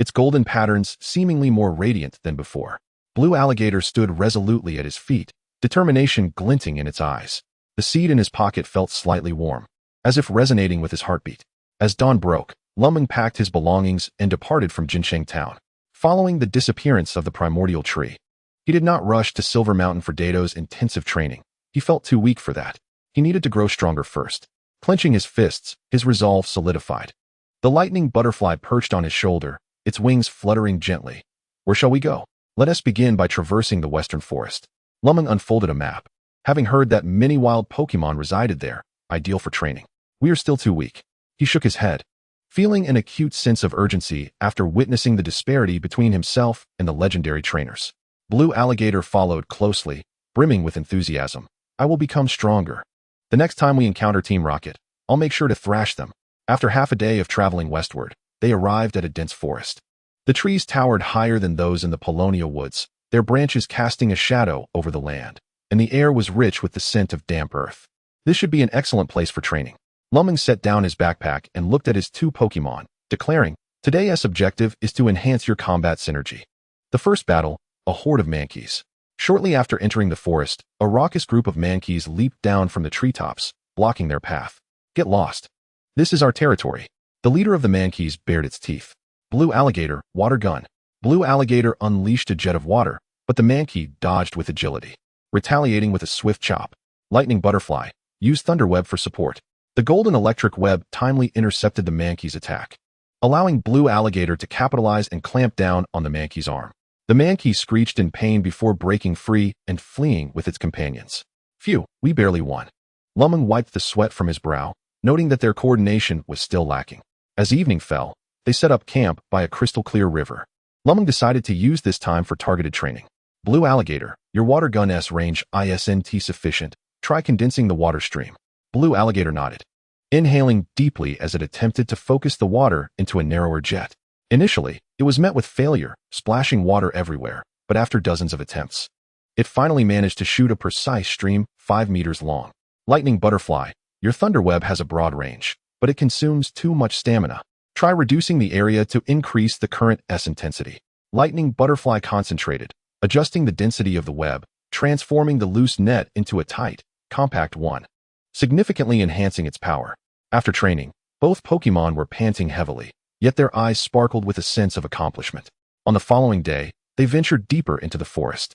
its golden patterns seemingly more radiant than before. Blue Alligator stood resolutely at his feet, determination glinting in its eyes. The seed in his pocket felt slightly warm, as if resonating with his heartbeat. As dawn broke, Lu Ming packed his belongings and departed from Jinsheng Town, following the disappearance of the primordial tree. He did not rush to Silver Mountain for Dato's intensive training. He felt too weak for that. He needed to grow stronger first. Clenching his fists, his resolve solidified. The lightning butterfly perched on his shoulder, its wings fluttering gently. Where shall we go? Let us begin by traversing the western forest. Lu Ming unfolded a map, having heard that many wild Pokémon resided there, ideal for training. We are still too weak. He shook his head, feeling an acute sense of urgency after witnessing the disparity between himself and the legendary trainers. Blue Alligator followed closely, brimming with enthusiasm. I will become stronger. The next time we encounter Team Rocket, I'll make sure to thrash them. After half a day of traveling westward, they arrived at a dense forest. The trees towered higher than those in the Paulownia woods, their branches casting a shadow over the land, and the air was rich with the scent of damp earth. This should be an excellent place for training. Lu Ming set down his backpack and looked at his two Pokémon, declaring, Today's objective is to enhance your combat synergy. The first battle, a horde of Mankeys. Shortly after entering the forest, a raucous group of Mankeys leaped down from the treetops, blocking their path. Get lost. This is our territory. The leader of the Mankeys bared its teeth. Blue Alligator, water gun. Blue Alligator unleashed a jet of water, but the Mankey dodged with agility, retaliating with a swift chop. Lightning Butterfly, use Thunderweb for support. The golden electric web timely intercepted the Mankey's attack, allowing Blue Alligator to capitalize and clamp down on the Mankey's arm. The Mankey screeched in pain before breaking free and fleeing with its companions. Phew, we barely won. Lu Ming wiped the sweat from his brow, noting that their coordination was still lacking. As evening fell, they set up camp by a crystal-clear river. Lu Ming decided to use this time for targeted training. Blue Alligator, your water gun's range isn't sufficient. Try condensing the water stream. Blue Alligator nodded, inhaling deeply as it attempted to focus the water into a narrower jet. Initially, it was met with failure, splashing water everywhere, but after dozens of attempts, it finally managed to shoot a precise stream 5 meters long. Lightning Butterfly, your Thunderweb has a broad range, but it consumes too much stamina. Try reducing the area to increase the current's intensity. Lightning Butterfly concentrated, adjusting the density of the web, transforming the loose net into a tight, compact one, significantly enhancing its power. After training, both Pokémon were panting heavily, yet their eyes sparkled with a sense of accomplishment. On the following day, they ventured deeper into the forest.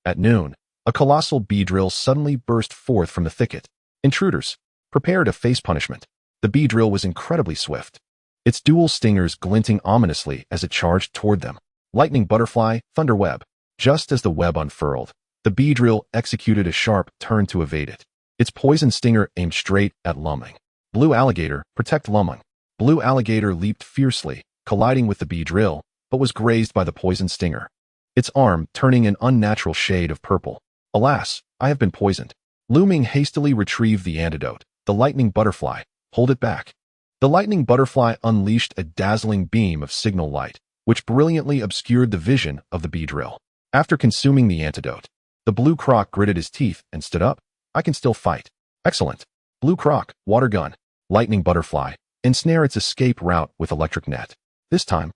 At noon, a colossal bee drill suddenly burst forth from the thicket. Intruders, prepare to face punishment. The bee drill was incredibly swift, its dual stingers glinting ominously as it charged toward them. Lightning butterfly, thunder web. Just as the web unfurled, the bee drill executed a sharp turn to evade it. Its poison stinger aimed straight at Lu Ming. Blue alligator, protect Lu Ming. Blue alligator leaped fiercely, colliding with the bee drill, but was grazed by the poison stinger, its arm turning an unnatural shade of purple. Alas, I have been poisoned. Lu Ming hastily retrieved the antidote. The lightning butterfly, hold it back. The lightning butterfly unleashed a dazzling beam of signal light, which brilliantly obscured the vision of the bee drill. After consuming the antidote, the blue croc gritted his teeth and stood up. I can still fight. Excellent. Blue croc, water gun. Lightning butterfly, ensnare its escape route with electric net. This time,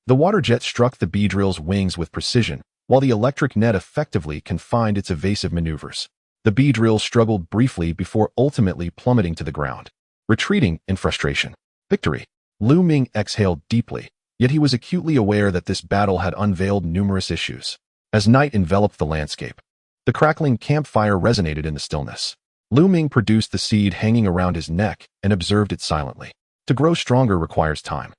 the water jet struck the bee drill's wings with precision, while the electric net effectively confined its evasive maneuvers. The bee drill struggled briefly before ultimately plummeting to the ground, retreating in frustration. Victory. Lu Ming exhaled deeply, yet he was acutely aware that this battle had unveiled numerous issues. As night enveloped the landscape, the crackling campfire resonated in the stillness. Lu Ming produced the seed hanging around his neck and observed it silently. To grow stronger requires time.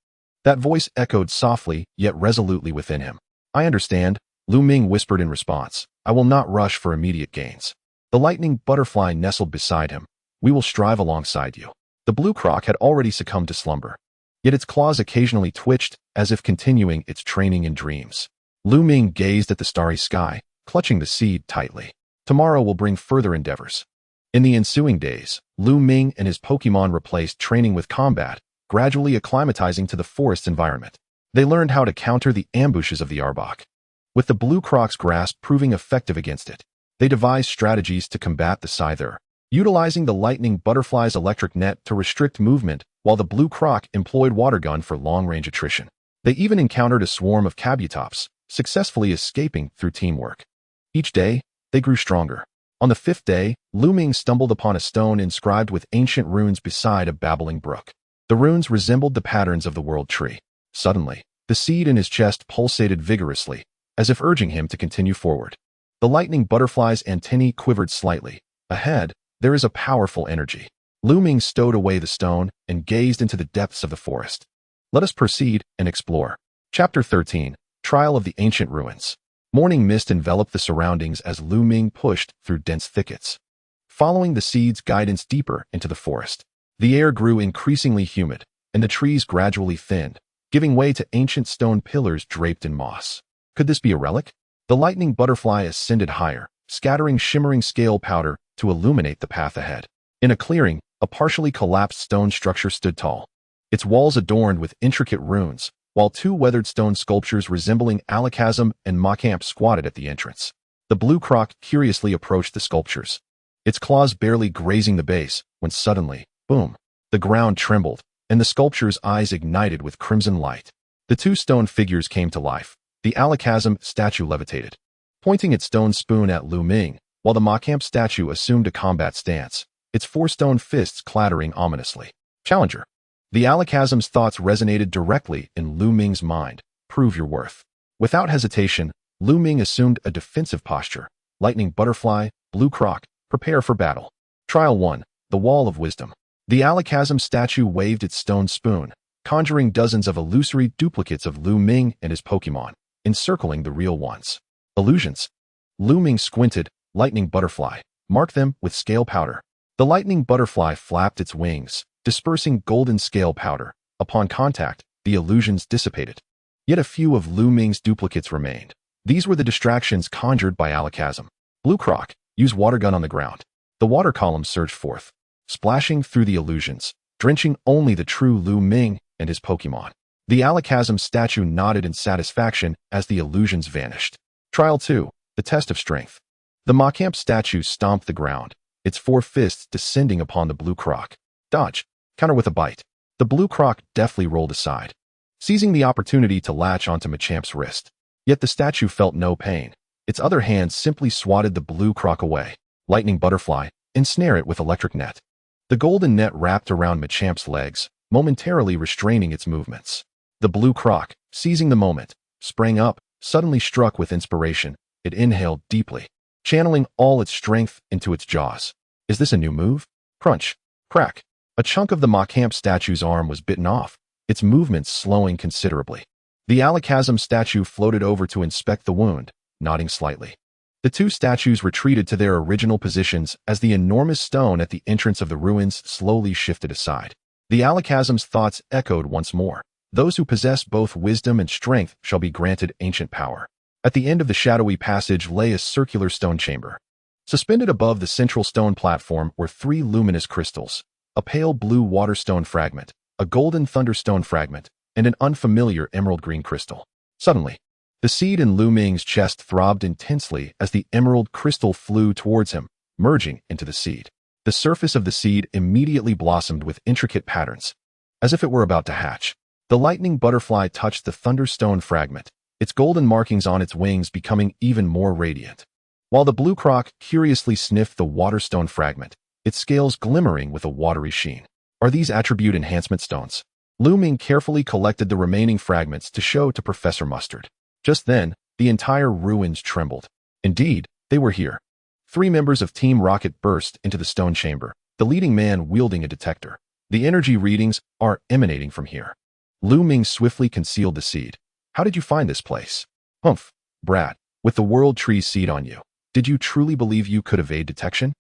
That voice echoed softly yet resolutely within him. I understand, Lu Ming whispered in response. I will not rush for immediate gains. The lightning butterfly nestled beside him. We will strive alongside you. The blue croc had already succumbed to slumber, yet its claws occasionally twitched as if continuing its training in dreams. Lu Ming gazed at the starry sky, clutching the seed tightly. Tomorrow will bring further endeavors. In the ensuing days, Lu Ming and his Pokémon replaced training with combat, gradually acclimatizing to the forest environment. They learned how to counter the ambushes of the Arbok. With the blue croc's grasp proving effective against it, they devised strategies to combat the Scyther, utilizing the lightning butterfly's electric net to restrict movement, while the blue croc employed water gun for long-range attrition. They even encountered a swarm of Kabutops, successfully escaping through teamwork. Each day, they grew stronger. On the 5th day, Lu Ming stumbled upon a stone inscribed with ancient runes beside a babbling brook. The runes resembled the patterns of the world tree. Suddenly, the seed in his chest pulsated vigorously, as if urging him to continue forward. The lightning butterfly's antennae quivered slightly. Ahead, there is a powerful energy. Lu Ming stowed away the stone and gazed into the depths of the forest. Let us proceed and explore. Chapter 13, Trial of the Ancient Ruins. Morning mist enveloped the surroundings as Lu Ming pushed through dense thickets, following the seed's guidance deeper into the forest. The air grew increasingly humid, and the trees gradually thinned, giving way to ancient stone pillars draped in moss. Could this be a relic? The lightning butterfly ascended higher, scattering shimmering scale powder to illuminate the path ahead. In a clearing, a partially collapsed stone structure stood tall, its walls adorned with intricate runes, while two weathered stone sculptures resembling Alakazam and Machamp squatted at the entrance. The blue croc curiously approached the sculptures, its claws barely grazing the base, when suddenly, boom, the ground trembled, and the sculpture's eyes ignited with crimson light. The two stone figures came to life. The Alakazam statue levitated, pointing its stone spoon at Lu Ming, while the Machamp statue assumed a combat stance, its four stone fists clattering ominously. Challenger. The Alakazam's thoughts resonated directly in Lu Ming's mind. Prove your worth. Without hesitation, Lu Ming assumed a defensive posture. Lightning butterfly, blue croc, prepare for battle. Trial 1, the Wall of Wisdom. The Alakazam statue waved its stone spoon, conjuring dozens of illusory duplicates of Lu Ming and his Pokémon, encircling the real ones. Illusions. Lu Ming squinted. Lightning butterfly, mark them with scale powder. The lightning butterfly flapped its wings, dispersing golden scale powder. Upon contact, the illusions dissipated. Yet a few of Lu Ming's duplicates remained. These were the distractions conjured by Alakazam. Blue croc, use water gun on the ground. The water column surged forth, splashing through the illusions, drenching only the true Lu Ming and his Pokémon. The Alakazam statue nodded in satisfaction as the illusions vanished. Trial 2, the Test of Strength. The Machamp statue stomped the ground, its four fists descending upon the blue croc. Dodge. Counter with a bite. The blue croc deftly rolled aside, seizing the opportunity to latch onto Machamp's wrist. Yet the statue felt no pain. Its other hand simply swatted the blue croc away. Lightning butterfly, ensnare it with electric net. The golden net wrapped around Machamp's legs, momentarily restraining its movements. The blue croc, seizing the moment, sprang up, Suddenly struck with inspiration, it inhaled deeply, channeling all its strength into its jaws. Is this a new move? Crunch. Crack. A chunk of the Machamp statue's arm was bitten off, its movements slowing considerably. The Alakazam statue floated over to inspect the wound, nodding slightly. The two statues retreated to their original positions as the enormous stone at the entrance of the ruins slowly shifted aside. The Alakazam's thoughts echoed once more. Those who possess both wisdom and strength shall be granted ancient power. At the end of the shadowy passage lay a circular stone chamber. Suspended above the central stone platform were three luminous crystals, a pale blue waterstone fragment, a golden thunderstone fragment, and an unfamiliar emerald green crystal. Suddenly, the seed in Lu Ming's chest throbbed intensely as the emerald crystal flew towards him, merging into the seed. The surface of the seed immediately blossomed with intricate patterns, as if it were about to hatch. The lightning butterfly touched the thunderstone fragment, its golden markings on its wings becoming even more radiant. While the blue croc curiously sniffed the waterstone fragment, its scales glimmering with a watery sheen. Are these attribute enhancement stones? Lu Ming carefully collected the remaining fragments to show to Professor Mustard. Just then, the entire ruins trembled. Indeed, they were here. 3 members of Team Rocket burst into the stone chamber, the leading man wielding a detector. The energy readings are emanating from here. Lu Ming swiftly concealed the seed. How did you find this place? Humph, brat, with the world tree seed on you. Did you truly believe you could evade detection?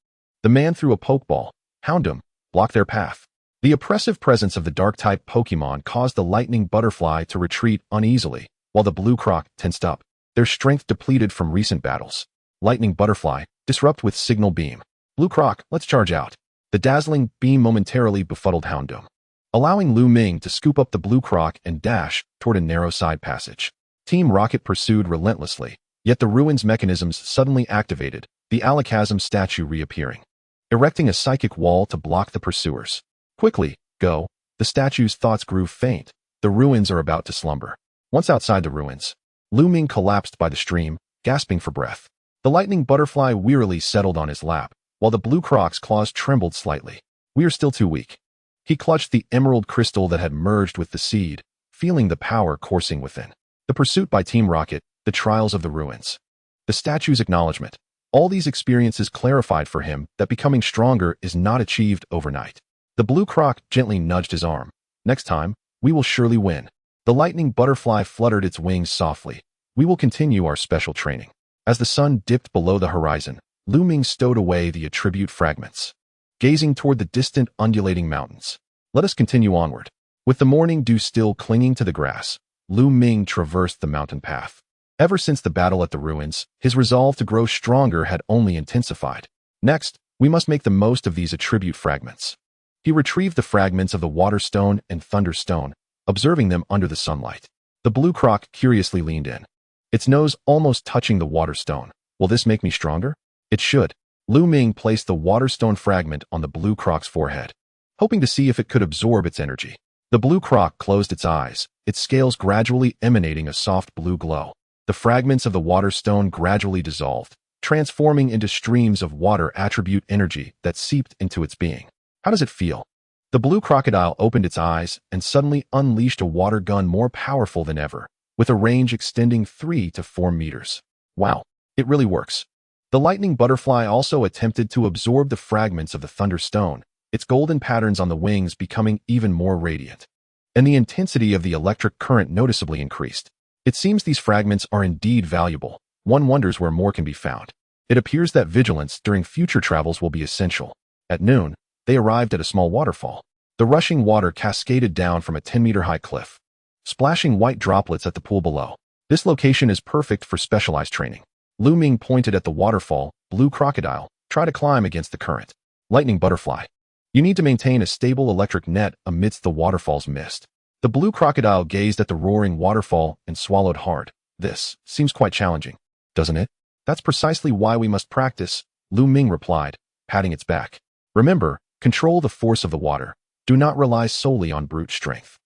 The man threw a pokeball. Houndoom, blocked their path. The oppressive presence of the dark-type Pokémon caused the lightning butterfly to retreat uneasily, while the blue croc tensed up, their strength depleted from recent battles. Lightning butterfly, disrupt with signal beam. Blue croc, let's charge out. The dazzling beam momentarily befuddled Houndoom, allowing Lu Ming to scoop up the blue croc and dash toward a narrow side passage. Team Rocket pursued relentlessly, yet the ruins mechanisms suddenly activated, the Alakazam statue reappearing, erecting a psychic wall to block the pursuers. Quickly, go. The statue's thoughts grew faint. The ruins are about to slumber. Once outside the ruins, Lu Ming collapsed by the stream, gasping for breath. The lightning butterfly wearily settled on his lap, while the blue croc's claws trembled slightly. We are still too weak. He clutched the emerald crystal that had merged with the seed, feeling the power coursing within. The pursuit by Team Rocket, the trials of the ruins, the statue's acknowledgement. All these experiences clarified for him that becoming stronger is not achieved overnight. The blue croc gently nudged his arm. Next time, we will surely win. The lightning butterfly fluttered its wings softly. We will continue our special training. As the sun dipped below the horizon, Lu Ming stowed away the attribute fragments, gazing toward the distant undulating mountains. Let us continue onward. With the morning dew still clinging to the grass, Lu Ming traversed the mountain path. Ever since the battle at the ruins, his resolve to grow stronger had only intensified. Next, we must make the most of these attribute fragments. He retrieved the fragments of the Waterstone and Thunderstone, observing them under the sunlight. The blue croc curiously leaned in, its nose almost touching the Waterstone. Will this make me stronger? It should. Lu Ming placed the Waterstone fragment on the blue croc's forehead, hoping to see if it could absorb its energy. The blue croc closed its eyes, its scales gradually emanating a soft blue glow. The fragments of the Waterstone gradually dissolved, transforming into streams of water attribute energy that seeped into its being. How does it feel? The blue crocodile opened its eyes and suddenly unleashed a water gun more powerful than ever, with a range extending 3 to 4 meters. Wow, it really works. The lightning butterfly also attempted to absorb the fragments of the Thunderstone, its golden patterns on the wings becoming even more radiant. And the intensity of the electric current noticeably increased. It seems these fragments are indeed valuable. One wonders where more can be found. It appears that vigilance during future travels will be essential. At noon, they arrived at a small waterfall. The rushing water cascaded down from a 10-meter-high cliff, splashing white droplets at the pool below. This location is perfect for specialized training. Lu Ming pointed at the waterfall. Blue crocodile, try to climb against the current. Lightning butterfly, you need to maintain a stable electric net amidst the waterfall's mist. The blue crocodile gazed at the roaring waterfall and swallowed hard. This seems quite challenging, doesn't it? That's precisely why we must practice, Lu Ming replied, patting its back. Remember, control the force of the water. Do not rely solely on brute strength.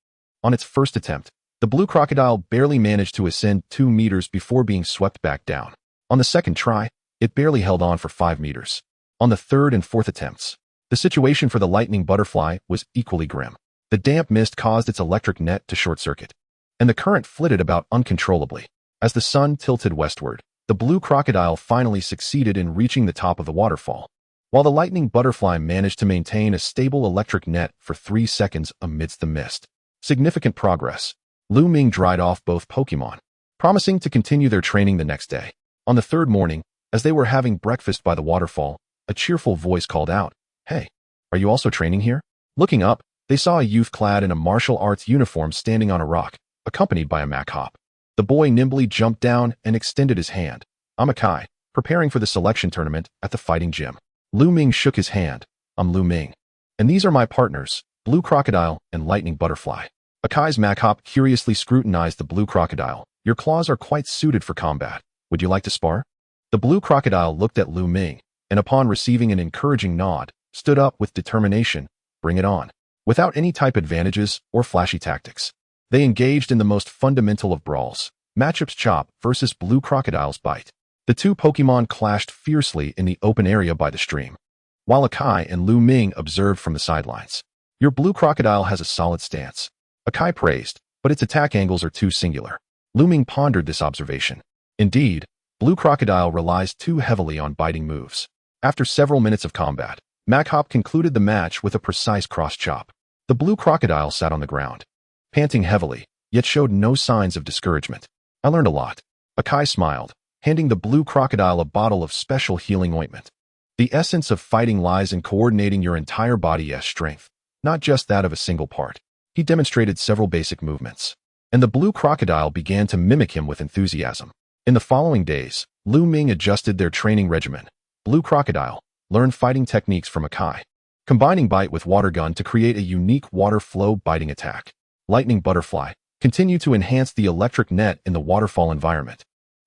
On its first attempt, the blue crocodile barely managed to ascend 2 meters before being swept back down. On the second try, it barely held on for 5 meters. On the third and fourth attempts, the situation for the lightning butterfly was equally grim. The damp mist caused its electric net to short-circuit, and the current flitted about uncontrollably. As the sun tilted westward, the blue crocodile finally succeeded in reaching the top of the waterfall, while the lightning butterfly managed to maintain a stable electric net for 3 seconds amidst the mist. Significant progress. Lu Ming dried off both Pokémon, promising to continue their training the next day. On the third morning, as they were having breakfast by the waterfall, a cheerful voice called out, "Hey, are you also training here?" Looking up, they saw a youth clad in a martial arts uniform standing on a rock, accompanied by a Mach-Hop. The boy nimbly jumped down and extended his hand. "I'm Akai, preparing for the selection tournament at the fighting gym." Lu Ming shook his hand. "I'm Lu Ming. And these are my partners, Blue Crocodile and Lightning Butterfly." Akai's Mach-Hop curiously scrutinized the Blue Crocodile. "Your claws are quite suited for combat. Would you like to spar?" The Blue Crocodile looked at Lu Ming, and upon receiving an encouraging nod, stood up with determination. "Bring it on." Without any type advantages or flashy tactics, they engaged in the most fundamental of brawls, Machop's Chop versus Blue Crocodile's Bite. The two Pokémon clashed fiercely in the open area by the stream, while Akai and Lu Ming observed from the sidelines. "Your Blue Crocodile has a solid stance," Akai praised, "but its attack angles are too singular." Lu Ming pondered this observation. Indeed, Blue Crocodile relies too heavily on biting moves. After several minutes of combat, Mach-Hop concluded the match with a precise cross-chop. The Blue Crocodile sat on the ground, panting heavily, yet showed no signs of discouragement. "I learned a lot." Akai smiled, handing the Blue Crocodile a bottle of special healing ointment. "The essence of fighting lies in coordinating your entire body's strength, not just that of a single part." He demonstrated several basic movements, and the Blue Crocodile began to mimic him with enthusiasm. In the following days, Lu Ming adjusted their training regimen. Blue Crocodile learned fighting techniques from Akai, combining Bite with Water Gun to create a unique water flow biting attack. Lightning Butterfly continued to enhance the electric net in the waterfall environment,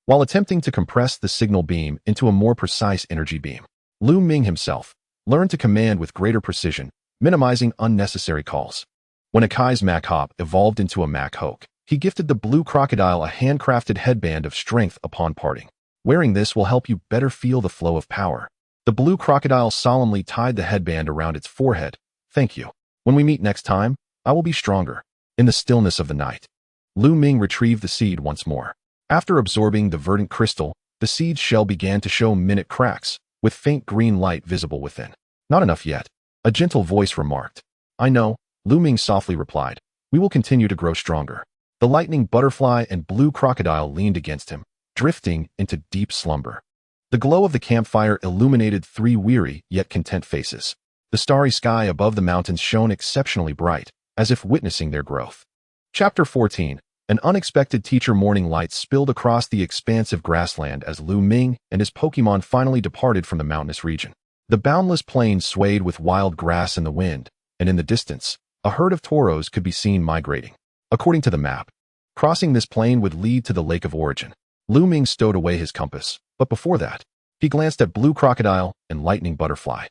while attempting to compress the signal beam into a more precise energy beam. Lu Ming himself learned to command with greater precision, minimizing unnecessary calls. When Akai's Mach-Hop evolved into a Mach-Hoke, he gifted the Blue Crocodile a handcrafted headband of strength upon parting. "Wearing this will help you better feel the flow of power." The Blue Crocodile solemnly tied the headband around its forehead. "Thank you. When we meet next time, I will be stronger." In the stillness of the night, Lu Ming retrieved the seed once more. After absorbing the verdant crystal, the seed's shell began to show minute cracks, with faint green light visible within. "Not enough yet," a gentle voice remarked. "I know," Lu Ming softly replied. "We will continue to grow stronger." The Lightning Butterfly and Blue Crocodile leaned against him, drifting into deep slumber. The glow of the campfire illuminated 3 weary yet content faces. The starry sky above the mountains shone exceptionally bright, as if witnessing their growth. Chapter 14. An unexpected teacher. Morning light spilled across the expansive grassland as Lu Ming and his Pokémon finally departed from the mountainous region. The boundless plain swayed with wild grass in the wind, and in the distance, a herd of toros could be seen migrating. According to the map, crossing this plain would lead to the Lake of Origin. Lu Ming stowed away his compass, but before that, he glanced at Blue Crocodile and Lightning Butterfly,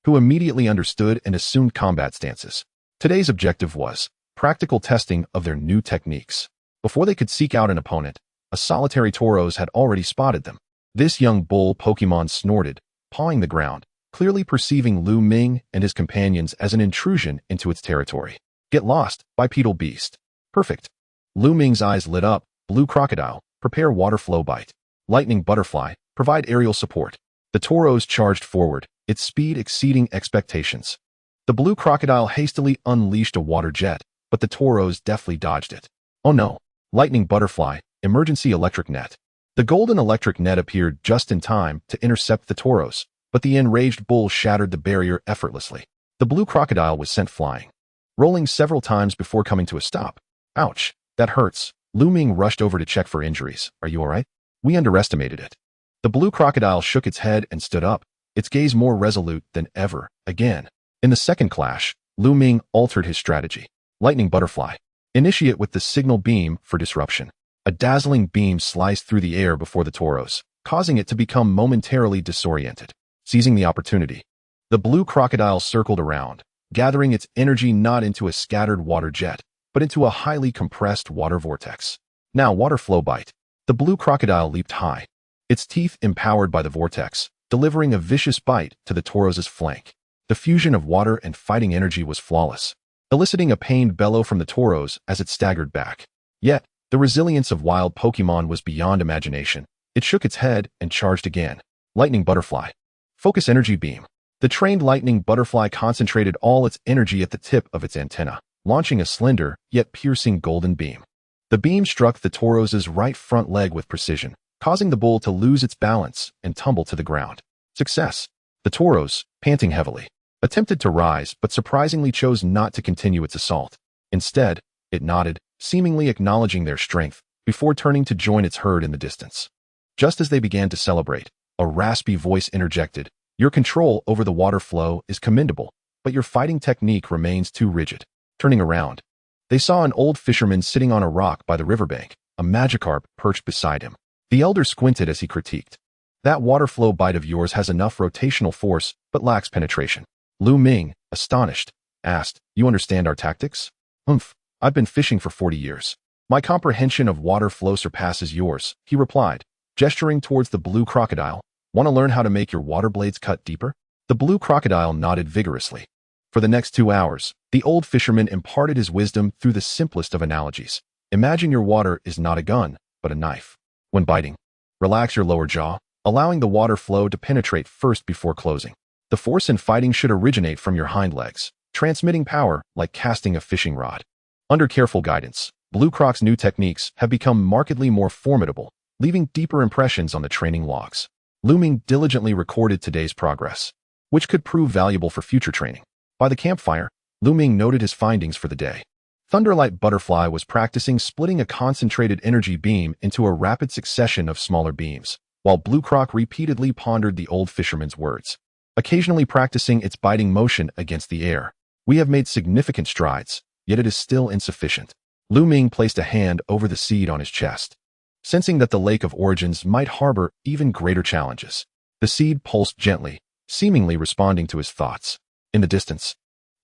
who immediately understood and assumed combat stances. Today's objective was practical testing of their new techniques. Before they could seek out an opponent, a solitary Tauros had already spotted them. This young bull Pokémon snorted, pawing the ground, clearly perceiving Lu Ming and his companions as an intrusion into its territory. "Get lost, bipedal beast." "Perfect." Lu Ming's eyes lit up. "Blue Crocodile, prepare water flow bite." "Lightning Butterfly, provide aerial support." The Tauros charged forward, its speed exceeding expectations. The Blue Crocodile hastily unleashed a water jet, but the Tauros deftly dodged it. "Oh no." Lightning Butterfly, emergency electric net. The golden electric net appeared just in time to intercept the Tauros, but the enraged bull shattered the barrier effortlessly. The Blue Crocodile was sent flying, rolling several times before coming to a stop. "Ouch, that hurts." Lu Ming rushed over to check for injuries. "Are you alright?" "We underestimated it." The Blue Crocodile shook its head and stood up, its gaze more resolute than ever. Again, in the second clash, Lu Ming altered his strategy. Lightning Butterfly, initiate with the signal beam for disruption. A dazzling beam sliced through the air before the Tauros, causing it to become momentarily disoriented. Seizing the opportunity, the Blue Crocodile circled around, gathering its energy not into a scattered water jet, but into a highly compressed water vortex. "Now water flow bite." The Blue Crocodile leaped high, its teeth empowered by the vortex, delivering a vicious bite to the Tauros' flank. The fusion of water and fighting energy was flawless, eliciting a pained bellow from the Tauros as it staggered back. Yet, The resilience of wild Pokémon was beyond imagination. It shook its head and charged again. Lightning Butterfly. Focus Energy Beam. The trained Lightning Butterfly concentrated all its energy at the tip of its antenna, launching a slender, yet piercing golden beam. The beam struck the Tauros' right front leg with precision, causing the bull to lose its balance and tumble to the ground. Success. The Tauros, panting heavily, attempted to rise but surprisingly chose not to continue its assault. Instead, it nodded, seemingly acknowledging their strength, before turning to join its herd in the distance. Just as they began to celebrate, a raspy voice interjected, "Your control over the water flow is commendable, but your fighting technique remains too rigid." Turning around, they saw an old fisherman sitting on a rock by the riverbank, a Magikarp perched beside him. The elder squinted as he critiqued. "That water flow bite of yours has enough rotational force, but lacks penetration." Lu Ming, astonished, asked, "You understand our tactics?" I've been fishing for 40 years. My comprehension of water flow surpasses yours," he replied, gesturing towards the blue crocodile. "Want to learn how to make your water blades cut deeper?" The blue crocodile nodded vigorously. For the next 2 hours, the old fisherman imparted his wisdom through the simplest of analogies. Imagine your water is not a gun, but a knife. When biting, relax your lower jaw, allowing the water flow to penetrate first before closing. The force in fighting should originate from your hind legs, transmitting power like casting a fishing rod. Under careful guidance, Blue Croc's new techniques have become markedly more formidable, leaving deeper impressions on the training logs. Lu Ming diligently recorded today's progress, which could prove valuable for future training. By the campfire, Lu Ming noted his findings for the day. Thunderwing Butterfly was practicing splitting a concentrated energy beam into a rapid succession of smaller beams, while Blue Croc repeatedly pondered the old fisherman's words, occasionally practicing its biting motion against the air. "We have made significant strides, yet it is still insufficient." Lu Ming placed a hand over the seed on his chest, sensing that the Lake of Origins might harbor even greater challenges. The seed pulsed gently, seemingly responding to his thoughts. In the distance,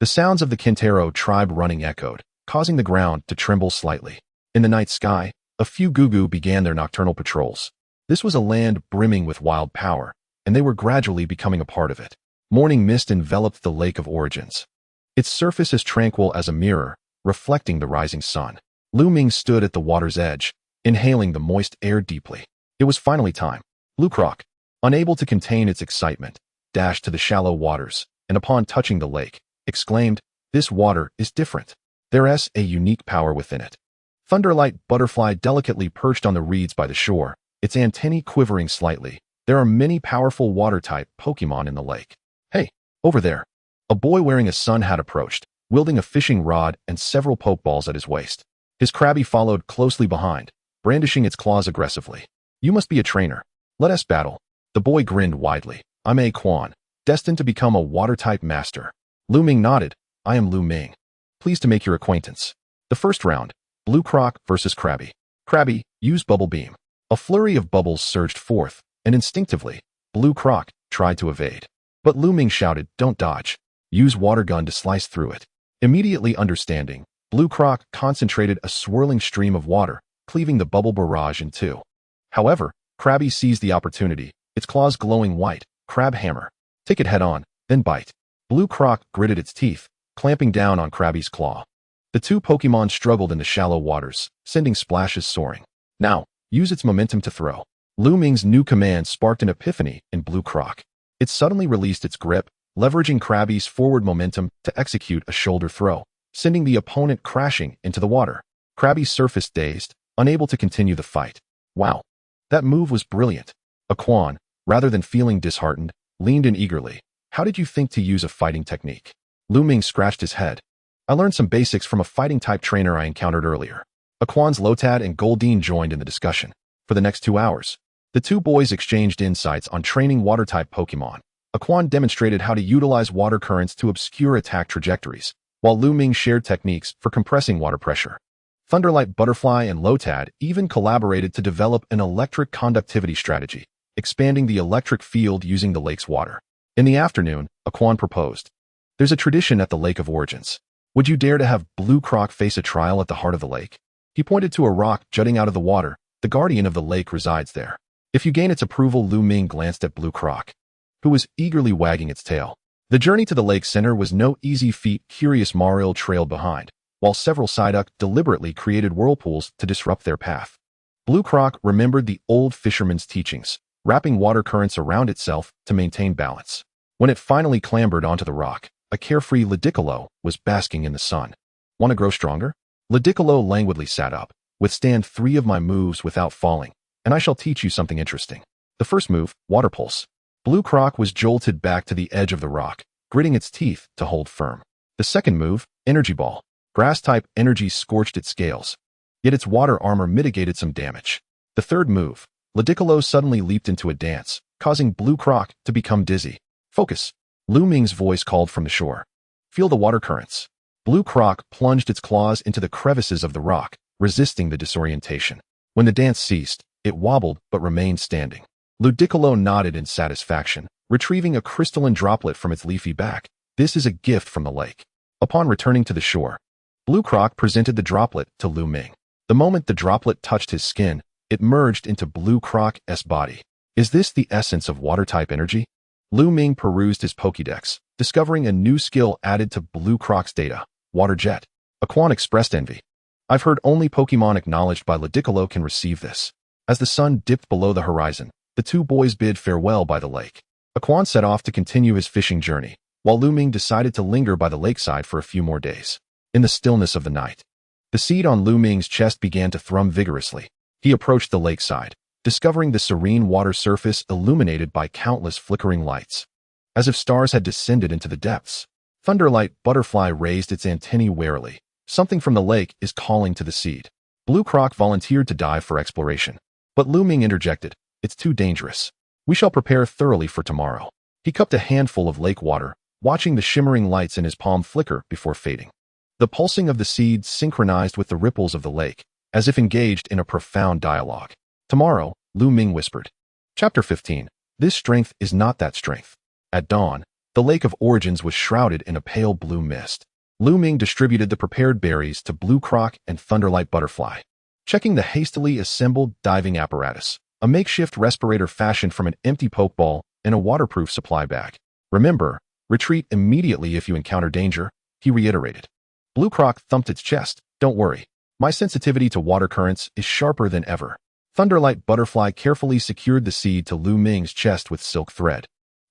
the sounds of the Quintero tribe running echoed, causing the ground to tremble slightly. In the night sky, a few Gugu began their nocturnal patrols. This was a land brimming with wild power, and they were gradually becoming a part of it. Morning mist enveloped the Lake of Origins, its surface as tranquil as a mirror, reflecting the rising sun. Lu Ming stood at the water's edge, inhaling the moist air deeply. It was finally time. Blue Croc, unable to contain its excitement, dashed to the shallow waters, and upon touching the lake, exclaimed, "This water is different. There's a unique power within it." Thunderwing Butterfly delicately perched on the reeds by the shore, its antennae quivering slightly. "There are many powerful water-type Pokémon in the lake. Hey, over there." A boy wearing a sun hat approached, wielding a fishing rod and several pokeballs at his waist. His Krabby followed closely behind, brandishing its claws aggressively. "You must be a trainer. Let us battle." The boy grinned widely. "I'm A Quan, destined to become a water-type master." Lu Ming nodded. "I am Lu Ming. Pleased to make your acquaintance." The first round, Blue Croc versus Krabby. Krabby, use Bubble Beam. A flurry of bubbles surged forth, and instinctively, Blue Croc tried to evade. But Lu Ming shouted, "Don't dodge. Use Water Gun to slice through it." Immediately understanding, Blue Croc concentrated a swirling stream of water, cleaving the bubble barrage in two. However, Krabby seized the opportunity, its claws glowing white. "Crab Hammer. Take it head on, then bite." Blue Croc gritted its teeth, clamping down on Krabby's claw. The two Pokémon struggled in the shallow waters, sending splashes soaring. "Now, use its momentum to throw." Lu Ming's new command sparked an epiphany in Blue Croc. It suddenly released its grip, leveraging Krabby's forward momentum to execute a shoulder throw, sending the opponent crashing into the water. Krabby surfaced dazed, unable to continue the fight. "Wow, that move was brilliant." A Quan, rather than feeling disheartened, leaned in eagerly. "How did you think to use a fighting technique?" Lu Ming scratched his head. "I learned some basics from a fighting-type trainer I encountered earlier." Aquan's Lotad and Goldeen joined in the discussion. For the next 2 hours, the two boys exchanged insights on training water-type Pokémon. Aquan demonstrated how to utilize water currents to obscure attack trajectories, while Lu Ming shared techniques for compressing water pressure. Thunderwing Butterfly and Lotad even collaborated to develop an electric conductivity strategy, expanding the electric field using the lake's water. In the afternoon, Aquan proposed, "There's a tradition at the Lake of Origins. Would you dare to have Blue Croc face a trial at the heart of the lake?" He pointed to a rock jutting out of the water. "The guardian of the lake resides there. If you gain its approval." Lu Ming glanced at Blue Croc, who was eagerly wagging its tail. The journey to the lake center was no easy feat. Curious Mario trailed behind, while several Psyduck deliberately created whirlpools to disrupt their path. Blue Croc remembered the old fisherman's teachings, wrapping water currents around itself to maintain balance. When it finally clambered onto the rock, a carefree Ludicolo was basking in the sun. Want to grow stronger? Ludicolo languidly sat up. Withstand 3 of my moves without falling, and I shall teach you something interesting. The first move, Water Pulse. Blue Croc was jolted back to the edge of the rock, gritting its teeth to hold firm. The second move, Energy Ball. Grass-type energy scorched its scales, yet its water armor mitigated some damage. The third move, Ludicolo suddenly leaped into a dance, causing Blue Croc to become dizzy. Focus. Lu Ming's voice called from the shore. Feel the water currents. Blue Croc plunged its claws into the crevices of the rock, resisting the disorientation. When the dance ceased, it wobbled but remained standing. Ludicolo nodded in satisfaction, retrieving a crystalline droplet from its leafy back. This is a gift from the lake. Upon returning to the shore, Blue Croc presented the droplet to Lu Ming. The moment the droplet touched his skin, it merged into Blue Croc's body. Is this the essence of water-type energy? Lu Ming perused his Pokédex, discovering a new skill added to Blue Croc's data, Water Jet. Aquan expressed envy. I've heard only Pokémon acknowledged by Ludicolo can receive this. As the sun dipped below the horizon, the two boys bid farewell by the lake. Aquan set off to continue his fishing journey, while Lu Ming decided to linger by the lakeside for a few more days. In the stillness of the night, the seed on Lu Ming's chest began to thrum vigorously. He approached the lakeside, discovering the serene water surface illuminated by countless flickering lights. As if stars had descended into the depths, Thunderwing Butterfly raised its antennae warily. Something from the lake is calling to the seed. Blue Croc volunteered to dive for exploration, but Lu Ming interjected, "It's too dangerous. We shall prepare thoroughly for tomorrow." He cupped a handful of lake water, watching the shimmering lights in his palm flicker before fading. The pulsing of the seed synchronized with the ripples of the lake, as if engaged in a profound dialogue. "Tomorrow," Lu Ming whispered. Chapter 15. This strength is not that strength. At dawn, the Lake of Origins was shrouded in a pale blue mist. Lu Ming distributed the prepared berries to Blue Croc and Thunderwing Butterfly. Checking the hastily assembled diving apparatus, a makeshift respirator fashioned from an empty pokeball and a waterproof supply bag. "Remember, retreat immediately if you encounter danger," he reiterated. Blue Croc thumped its chest. "Don't worry. My sensitivity to water currents is sharper than ever." Thunderwing Butterfly carefully secured the seed to Lu Ming's chest with silk thread.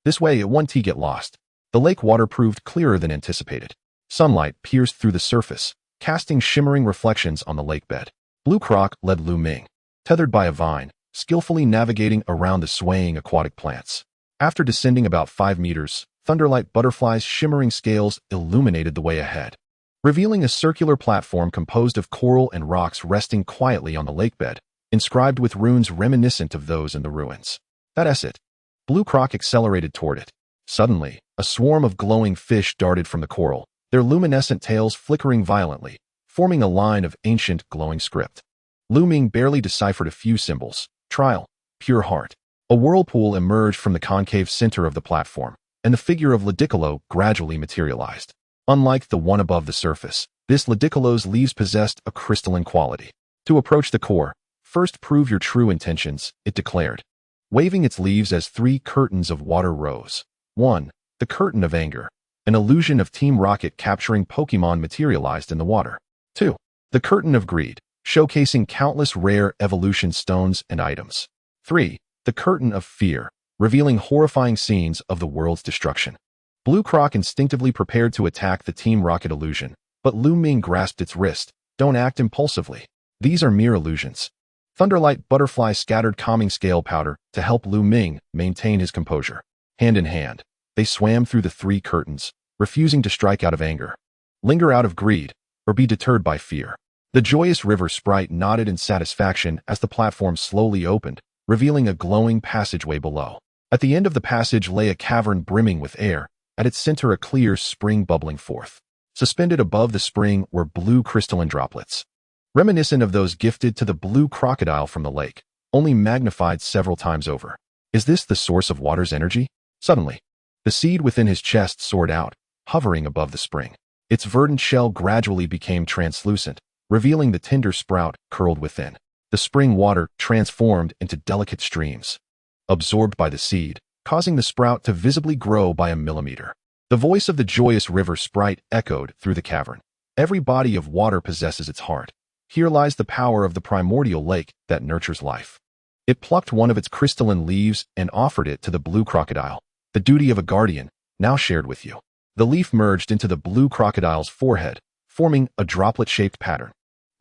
This way it won't get lost. The lake water proved clearer than anticipated. Sunlight pierced through the surface, casting shimmering reflections on the lake bed. Blue Croc led Lu Ming, tethered by a vine, skillfully navigating around the swaying aquatic plants. After descending about 5 meters, Thunderwing Butterfly's shimmering scales illuminated the way ahead, revealing a circular platform composed of coral and rocks resting quietly on the lake bed, inscribed with runes reminiscent of those in the ruins. "That's it." Blue Croc accelerated toward it. Suddenly, a swarm of glowing fish darted from the coral, their luminescent tails flickering violently, forming a line of ancient glowing script. Lu Ming barely deciphered a few symbols. Trial, pure heart. A whirlpool emerged from the concave center of the platform, and the figure of Ludicolo gradually materialized. Unlike the one above the surface, this Ludicolo's leaves possessed a crystalline quality. "To approach the core, first prove your true intentions," it declared, waving its leaves as 3 curtains of water rose. 1. The Curtain of Anger. An illusion of Team Rocket capturing Pokémon materialized in the water. 2. The Curtain of Greed, showcasing countless rare evolution stones and items. 3. The Curtain of Fear, revealing horrifying scenes of the world's destruction. Blue Croc instinctively prepared to attack the Team Rocket illusion, but Lu Ming grasped its wrist. "Don't act impulsively. These are mere illusions." Thunderwing Butterfly scattered calming scale powder to help Lu Ming maintain his composure. Hand in hand, they swam through the 3 curtains, refusing to strike out of anger, linger out of greed, or be deterred by fear. The joyous river sprite nodded in satisfaction as the platform slowly opened, revealing a glowing passageway below. At the end of the passage lay a cavern brimming with air, at its center a clear spring bubbling forth. Suspended above the spring were blue crystalline droplets, reminiscent of those gifted to the blue crocodile from the lake, only magnified several times over. Is this the source of water's energy? Suddenly, the seed within his chest soared out, hovering above the spring. Its verdant shell gradually became translucent, revealing the tender sprout curled within. The spring water transformed into delicate streams, absorbed by the seed, causing the sprout to visibly grow by a millimeter. The voice of the joyous river sprite echoed through the cavern. Every body of water possesses its heart. Here lies the power of the primordial lake that nurtures life. It plucked one of its crystalline leaves and offered it to the blue crocodile. The duty of a guardian, now shared with you. The leaf merged into the blue crocodile's forehead, forming a droplet-shaped pattern.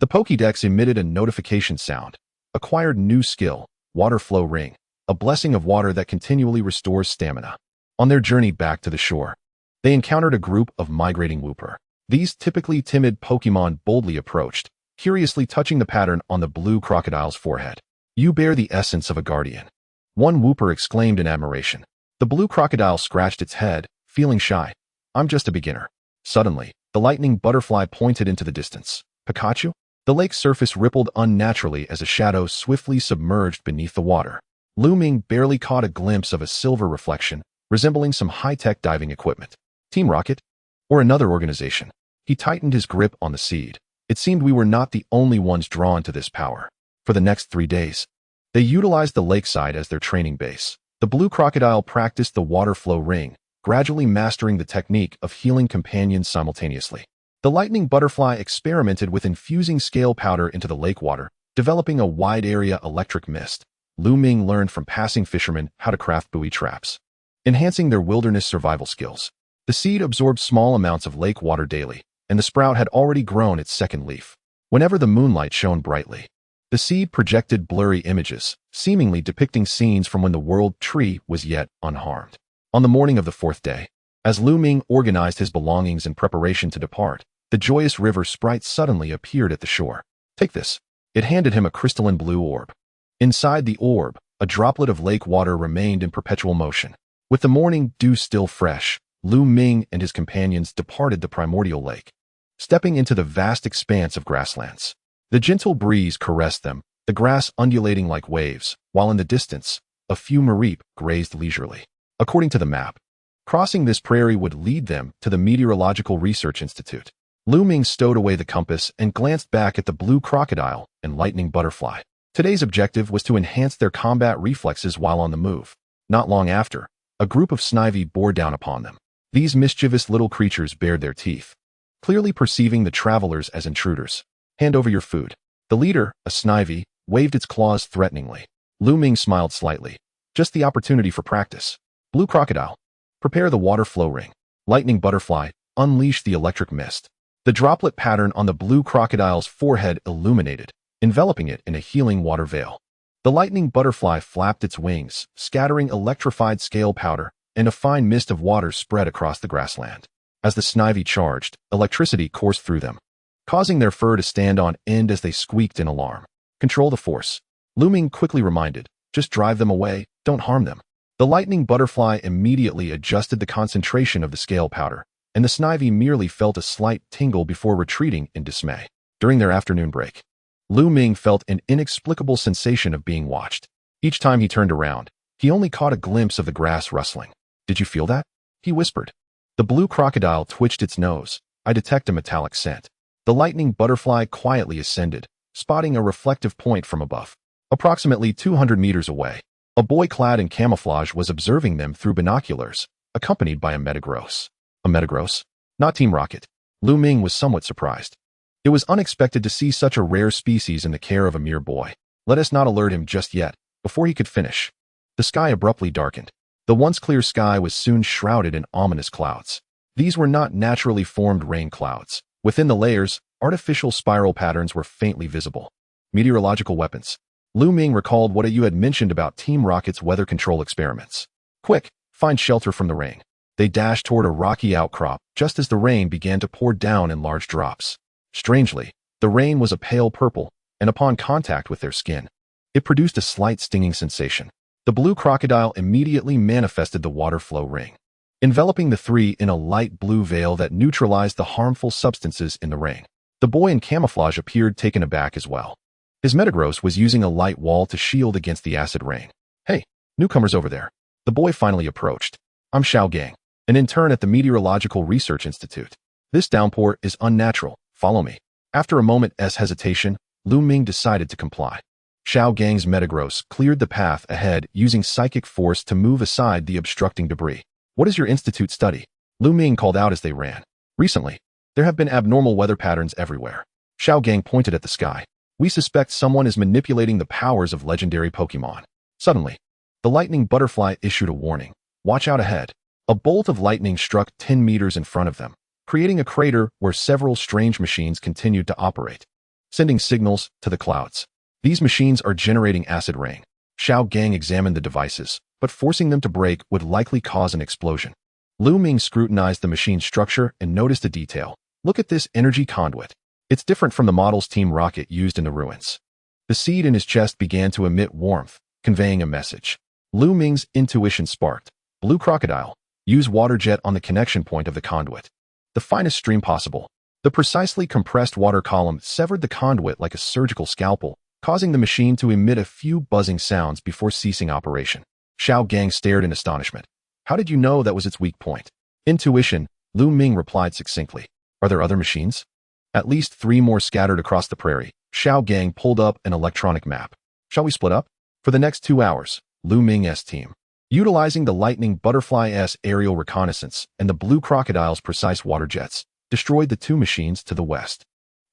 The Pokédex emitted a notification sound. Acquired new skill, water flow ring, a blessing of water that continually restores stamina. On their journey back to the shore, they encountered a group of migrating whooper. These typically timid Pokémon boldly approached, curiously touching the pattern on the blue crocodile's forehead. You bear the essence of a guardian. One whooper exclaimed in admiration. The blue crocodile scratched its head, feeling shy. I'm just a beginner. Suddenly, the lightning butterfly pointed into the distance. Pikachu? The lake's surface rippled unnaturally as a shadow swiftly submerged beneath the water. Lu Ming barely caught a glimpse of a silver reflection, resembling some high-tech diving equipment. Team Rocket? Or another organization? He tightened his grip on the seed. It seemed we were not the only ones drawn to this power. For the next 3 days, they utilized the lakeside as their training base. The blue crocodile practiced the water flow ring, gradually mastering the technique of healing companions simultaneously. The lightning butterfly experimented with infusing scale powder into the lake water, developing a wide-area electric mist. Lu Ming learned from passing fishermen how to craft buoy traps, enhancing their wilderness survival skills. The seed absorbed small amounts of lake water daily, and the sprout had already grown its second leaf. Whenever the moonlight shone brightly, the seed projected blurry images, seemingly depicting scenes from when the world tree was yet unharmed. On the morning of the 4th day, as Lu Ming organized his belongings in preparation to depart, the joyous river sprite suddenly appeared at the shore. Take this. It handed him a crystalline blue orb. Inside the orb, a droplet of lake water remained in perpetual motion. With the morning dew still fresh, Lu Ming and his companions departed the primordial lake, stepping into the vast expanse of grasslands. The gentle breeze caressed them, the grass undulating like waves, while in the distance, a few mareep grazed leisurely. According to the map, crossing this prairie would lead them to the Meteorological Research Institute. Lu Ming stowed away the compass and glanced back at the blue crocodile and lightning butterfly. Today's objective was to enhance their combat reflexes while on the move. Not long after, a group of snivy bore down upon them. These mischievous little creatures bared their teeth, clearly perceiving the travelers as intruders. Hand over your food. The leader, a snivy, waved its claws threateningly. Lu Ming smiled slightly. Just the opportunity for practice. Blue crocodile, prepare the water flow ring. Lightning butterfly, unleash the electric mist. The droplet pattern on the blue crocodile's forehead illuminated, enveloping it in a healing water veil. The lightning butterfly flapped its wings, scattering electrified scale powder, and a fine mist of water spread across the grassland. As the snivy charged, electricity coursed through them, causing their fur to stand on end as they squeaked in alarm. Control the force. Lu Ming quickly reminded, just drive them away, don't harm them. The lightning butterfly immediately adjusted the concentration of the scale powder, and the snivy merely felt a slight tingle before retreating in dismay. During their afternoon break, Lu Ming felt an inexplicable sensation of being watched. Each time he turned around, he only caught a glimpse of the grass rustling. Did you feel that? He whispered. The blue crocodile twitched its nose. I detect a metallic scent. The lightning butterfly quietly ascended, spotting a reflective point from above. Approximately 200 meters away, a boy clad in camouflage was observing them through binoculars, accompanied by a Metagross. A Metagross? Not Team Rocket. Lu Ming was somewhat surprised. It was unexpected to see such a rare species in the care of a mere boy. Let us not alert him just yet. Before he could finish, the sky abruptly darkened. The once clear sky was soon shrouded in ominous clouds. These were not naturally formed rain clouds. Within the layers, artificial spiral patterns were faintly visible. Meteorological weapons. Lu Ming recalled what you had mentioned about Team Rocket's weather control experiments. Quick, find shelter from the rain. They dashed toward a rocky outcrop just as the rain began to pour down in large drops. Strangely, the rain was a pale purple, and upon contact with their skin, it produced a slight stinging sensation. The blue crocodile immediately manifested the water flow ring, enveloping the three in a light blue veil that neutralized the harmful substances in the rain. The boy in camouflage appeared taken aback as well. His Metagross was using a light wall to shield against the acid rain. Hey, newcomers over there. The boy finally approached. I'm Xiao Gang, an intern at the Meteorological Research Institute. This downpour is unnatural. Follow me. After a moment's hesitation, Lu Ming decided to comply. Xiao Gang's Metagross cleared the path ahead using psychic force to move aside the obstructing debris. What is your institute study? Lu Ming called out as they ran. Recently, There have been abnormal weather patterns everywhere. Xiao Gang pointed at the sky. We suspect someone is manipulating the powers of legendary Pokémon. Suddenly, the lightning butterfly issued a warning. Watch out ahead. A bolt of lightning struck 10 meters in front of them, creating a crater where several strange machines continued to operate, sending signals to the clouds. These machines are generating acid rain. Xiao Gang examined the devices, but forcing them to break would likely cause an explosion. Lu Ming scrutinized the machine's structure and noticed a detail. Look at this energy conduit. It's different from the model's team rocket used in the ruins. The seed in his chest began to emit warmth, conveying a message. Lu Ming's intuition sparked. Blue crocodile. Use water jet on the connection point of the conduit. The finest stream possible. The precisely compressed water column severed the conduit like a surgical scalpel, causing the machine to emit a few buzzing sounds before ceasing operation. Xiao Gang stared in astonishment. How did you know that was its weak point? Intuition, Lu Ming replied succinctly. Are there other machines? At least 3 more scattered across the prairie. Xiao Gang pulled up an electronic map. Shall we split up? For the next 2 hours, Lu Ming's team, utilizing the Lightning Butterfly's aerial reconnaissance and the Blue Crocodile's precise water jets, destroyed the 2 machines to the west.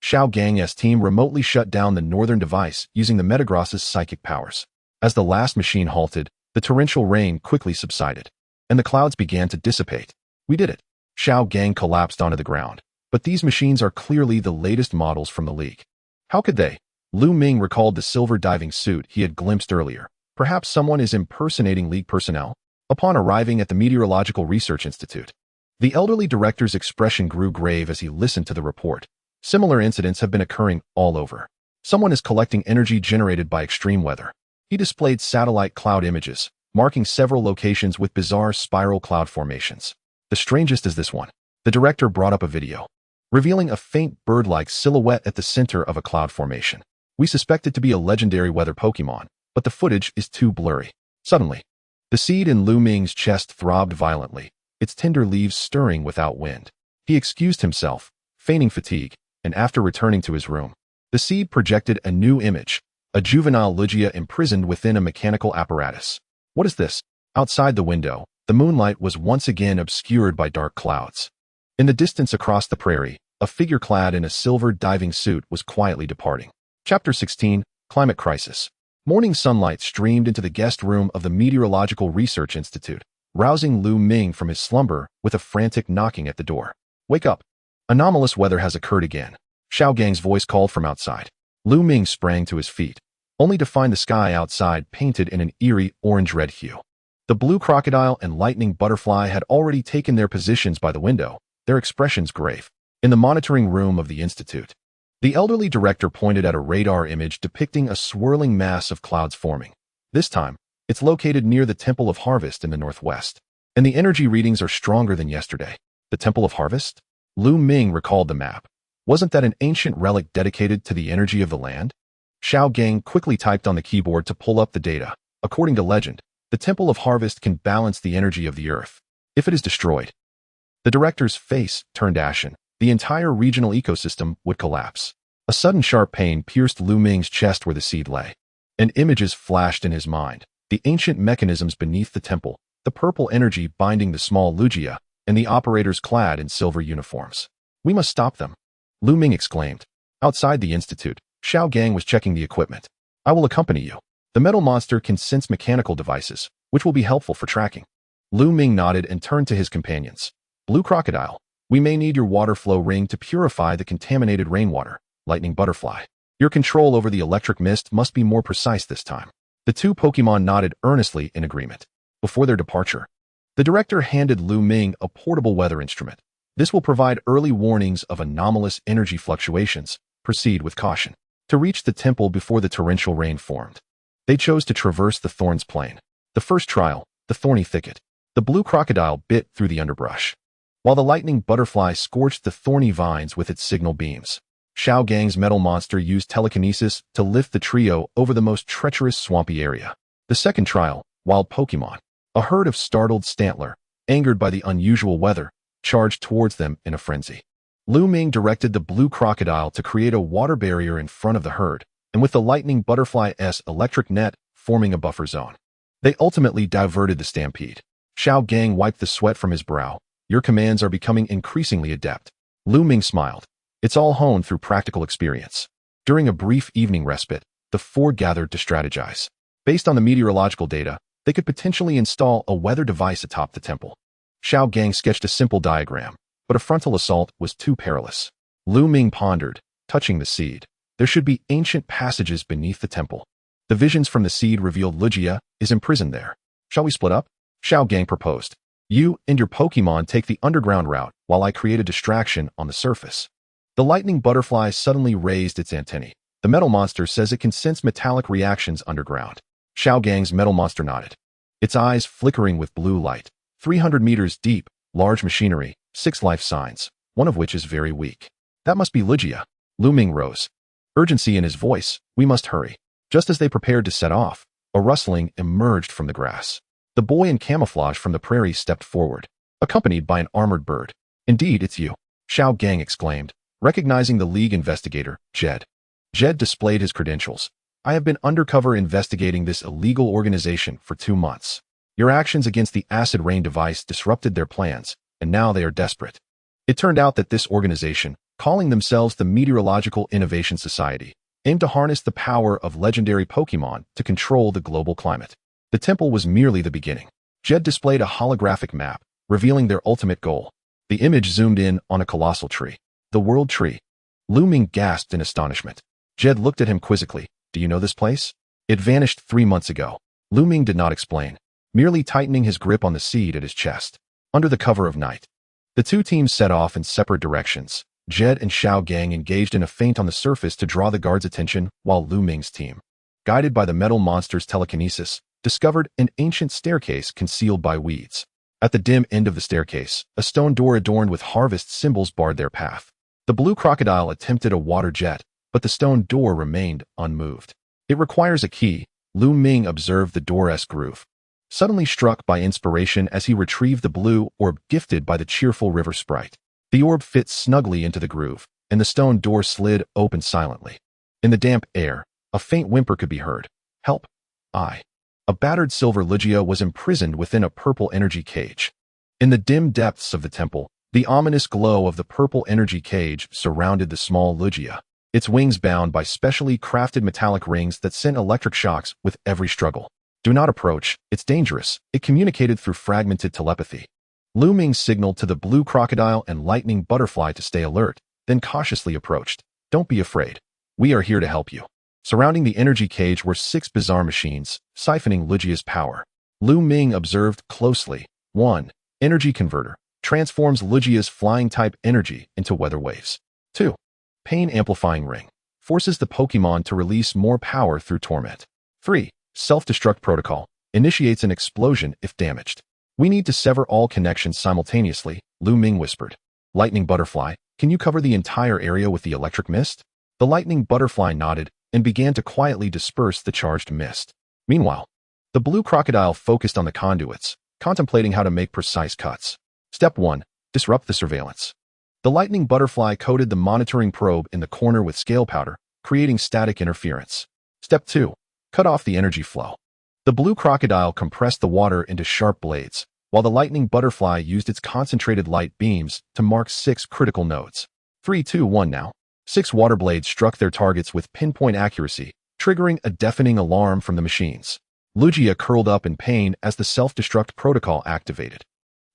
Xiao Gang's team remotely shut down the northern device using the Metagross's psychic powers. As the last machine halted, the torrential rain quickly subsided, and the clouds began to dissipate. We did it. Xiao Gang collapsed onto the ground. But these machines are clearly the latest models from the League. How could they? Lu Ming recalled the silver diving suit he had glimpsed earlier. Perhaps someone is impersonating League personnel? Upon arriving at the Meteorological Research Institute, the elderly director's expression grew grave as he listened to the report. Similar incidents have been occurring all over. Someone is collecting energy generated by extreme weather. He displayed satellite cloud images, marking several locations with bizarre spiral cloud formations. The strangest is this one. The director brought up a video, revealing a faint bird-like silhouette at the center of a cloud formation. We suspect it to be a legendary weather Pokémon, but the footage is too blurry. Suddenly, the seed in Lu Ming's chest throbbed violently, its tender leaves stirring without wind. He excused himself, feigning fatigue, and after returning to his room, the seed projected a new image, a juvenile Lugia imprisoned within a mechanical apparatus. What is this? Outside the window, the moonlight was once again obscured by dark clouds. In the distance across the prairie, a figure clad in a silver diving suit was quietly departing. Chapter 16, Climate Crisis. Morning sunlight streamed into the guest room of the Meteorological Research Institute, rousing Lu Ming from his slumber with a frantic knocking at the door. Wake up. Anomalous weather has occurred again. Xiao Gang's voice called from outside. Lu Ming sprang to his feet, only to find the sky outside painted in an eerie orange-red hue. The Blue Crocodile and Lightning Butterfly had already taken their positions by the window, their expressions grave. In the monitoring room of the institute, the elderly director pointed at a radar image depicting a swirling mass of clouds forming. This time, it's located near the Temple of Harvest in the northwest, and the energy readings are stronger than yesterday. The Temple of Harvest? Lu Ming recalled the map. Wasn't that an ancient relic dedicated to the energy of the land? Xiao Gang quickly typed on the keyboard to pull up the data. According to legend, the Temple of Harvest can balance the energy of the earth. If it is destroyed, the director's face turned ashen. The entire regional ecosystem would collapse. A sudden sharp pain pierced Lu Ming's chest where the seed lay, and images flashed in his mind. The ancient mechanisms beneath the temple, the purple energy binding the small Lugia, and the operators clad in silver uniforms. We must stop them, Lu Ming exclaimed. Outside the institute, Xiao Gang was checking the equipment. I will accompany you. The metal monster can sense mechanical devices, which will be helpful for tracking. Lu Ming nodded and turned to his companions. Blue Crocodile, we may need your water flow ring to purify the contaminated rainwater. Lightning Butterfly, your control over the electric mist must be more precise this time. The 2 Pokémon nodded earnestly in agreement. Before their departure, the director handed Lu Ming a portable weather instrument. This will provide early warnings of anomalous energy fluctuations. Proceed with caution. To reach the temple before the torrential rain formed, they chose to traverse the Thorns Plain. The first trial, the Thorny Thicket. The Blue Crocodile bit through the underbrush, while the Lightning Butterfly scorched the thorny vines with its signal beams. Xiao Gang's metal monster used telekinesis to lift the trio over the most treacherous swampy area. The second trial, Wild Pokémon. A herd of startled Stantler, angered by the unusual weather, charged towards them in a frenzy. Lu Ming directed the Blue Crocodile to create a water barrier in front of the herd, and with the Lightning Butterfly's electric net forming a buffer zone, they ultimately diverted the stampede. Xiao Gang wiped the sweat from his brow. Your commands are becoming increasingly adept. Lu Ming smiled. It's all honed through practical experience. During a brief evening respite, the four gathered to strategize. Based on the meteorological data, they could potentially install a weather device atop the temple. Xiao Gang sketched a simple diagram, but a frontal assault was too perilous. Lu Ming pondered, touching the seed. There should be ancient passages beneath the temple. The visions from the seed revealed Lugia is imprisoned there. Shall we split up? Xiao Gang proposed. You and your Pokémon take the underground route while I create a distraction on the surface. The lightning butterfly suddenly raised its antennae. The metal monster says it can sense metallic reactions underground. Xiao Gang's metal monster nodded. Its eyes flickering with blue light. 300 meters deep, large machinery, 6 life signs, one of which is very weak. That must be Lugia. Lu Ming rose. Urgency in his voice, we must hurry. Just as they prepared to set off, a rustling emerged from the grass. The boy in camouflage from the prairie stepped forward, accompanied by an armored bird. Indeed, it's you, Xiao Gang exclaimed, recognizing the League investigator, Jed. Jed displayed his credentials. I have been undercover investigating this illegal organization for 2 months. Your actions against the acid rain device disrupted their plans, and now they are desperate. It turned out that this organization, calling themselves the Meteorological Innovation Society, aimed to harness the power of legendary Pokémon to control the global climate. The temple was merely the beginning. Jed displayed a holographic map, revealing their ultimate goal. The image zoomed in on a colossal tree. The World Tree. Lu Ming gasped in astonishment. Jed looked at him quizzically. Do you know this place? It vanished 3 months ago. Lu Ming did not explain, merely tightening his grip on the seed at his chest. Under the cover of night, the two teams set off in separate directions. Jed and Xiao Gang engaged in a feint on the surface to draw the guards' attention, while Lu Ming's team, guided by the metal monster's telekinesis, discovered an ancient staircase concealed by weeds. At the dim end of the staircase, a stone door adorned with harvest symbols barred their path. The blue crocodile attempted a water jet, but the stone door remained unmoved. It requires a key, Lu Ming observed the door's groove, suddenly struck by inspiration as he retrieved the blue orb gifted by the cheerful river sprite. The orb fit snugly into the groove, and the stone door slid open silently. In the damp air, a faint whimper could be heard. Help! A battered silver Lugia was imprisoned within a purple energy cage. In the dim depths of the temple, the ominous glow of the purple energy cage surrounded the small Lugia, its wings bound by specially crafted metallic rings that sent electric shocks with every struggle. Do not approach, it's dangerous, it communicated through fragmented telepathy. Lu Ming signaled to the blue crocodile and lightning butterfly to stay alert, then cautiously approached. Don't be afraid. We are here to help you. Surrounding the energy cage were 6 bizarre machines, siphoning Lugia's power. Lu Ming observed closely. 1. Energy converter. Transforms Lugia's flying-type energy into weather waves. 2. Pain amplifying ring. Forces the Pokémon to release more power through torment. 3. Self-destruct protocol. Initiates an explosion if damaged. We need to sever all connections simultaneously, Lu Ming whispered. Lightning butterfly, can you cover the entire area with the electric mist? The lightning butterfly nodded and began to quietly disperse the charged mist. Meanwhile, the blue crocodile focused on the conduits, contemplating how to make precise cuts. Step 1. Disrupt the surveillance. The lightning butterfly coated the monitoring probe in the corner with scale powder, creating static interference. Step 2. Cut off the energy flow. The blue crocodile compressed the water into sharp blades, while the lightning butterfly used its concentrated light beams to mark 6 critical nodes. 3, 2, 1 now. 6 water blades struck their targets with pinpoint accuracy, triggering a deafening alarm from the machines. Lugia curled up in pain as the self-destruct protocol activated.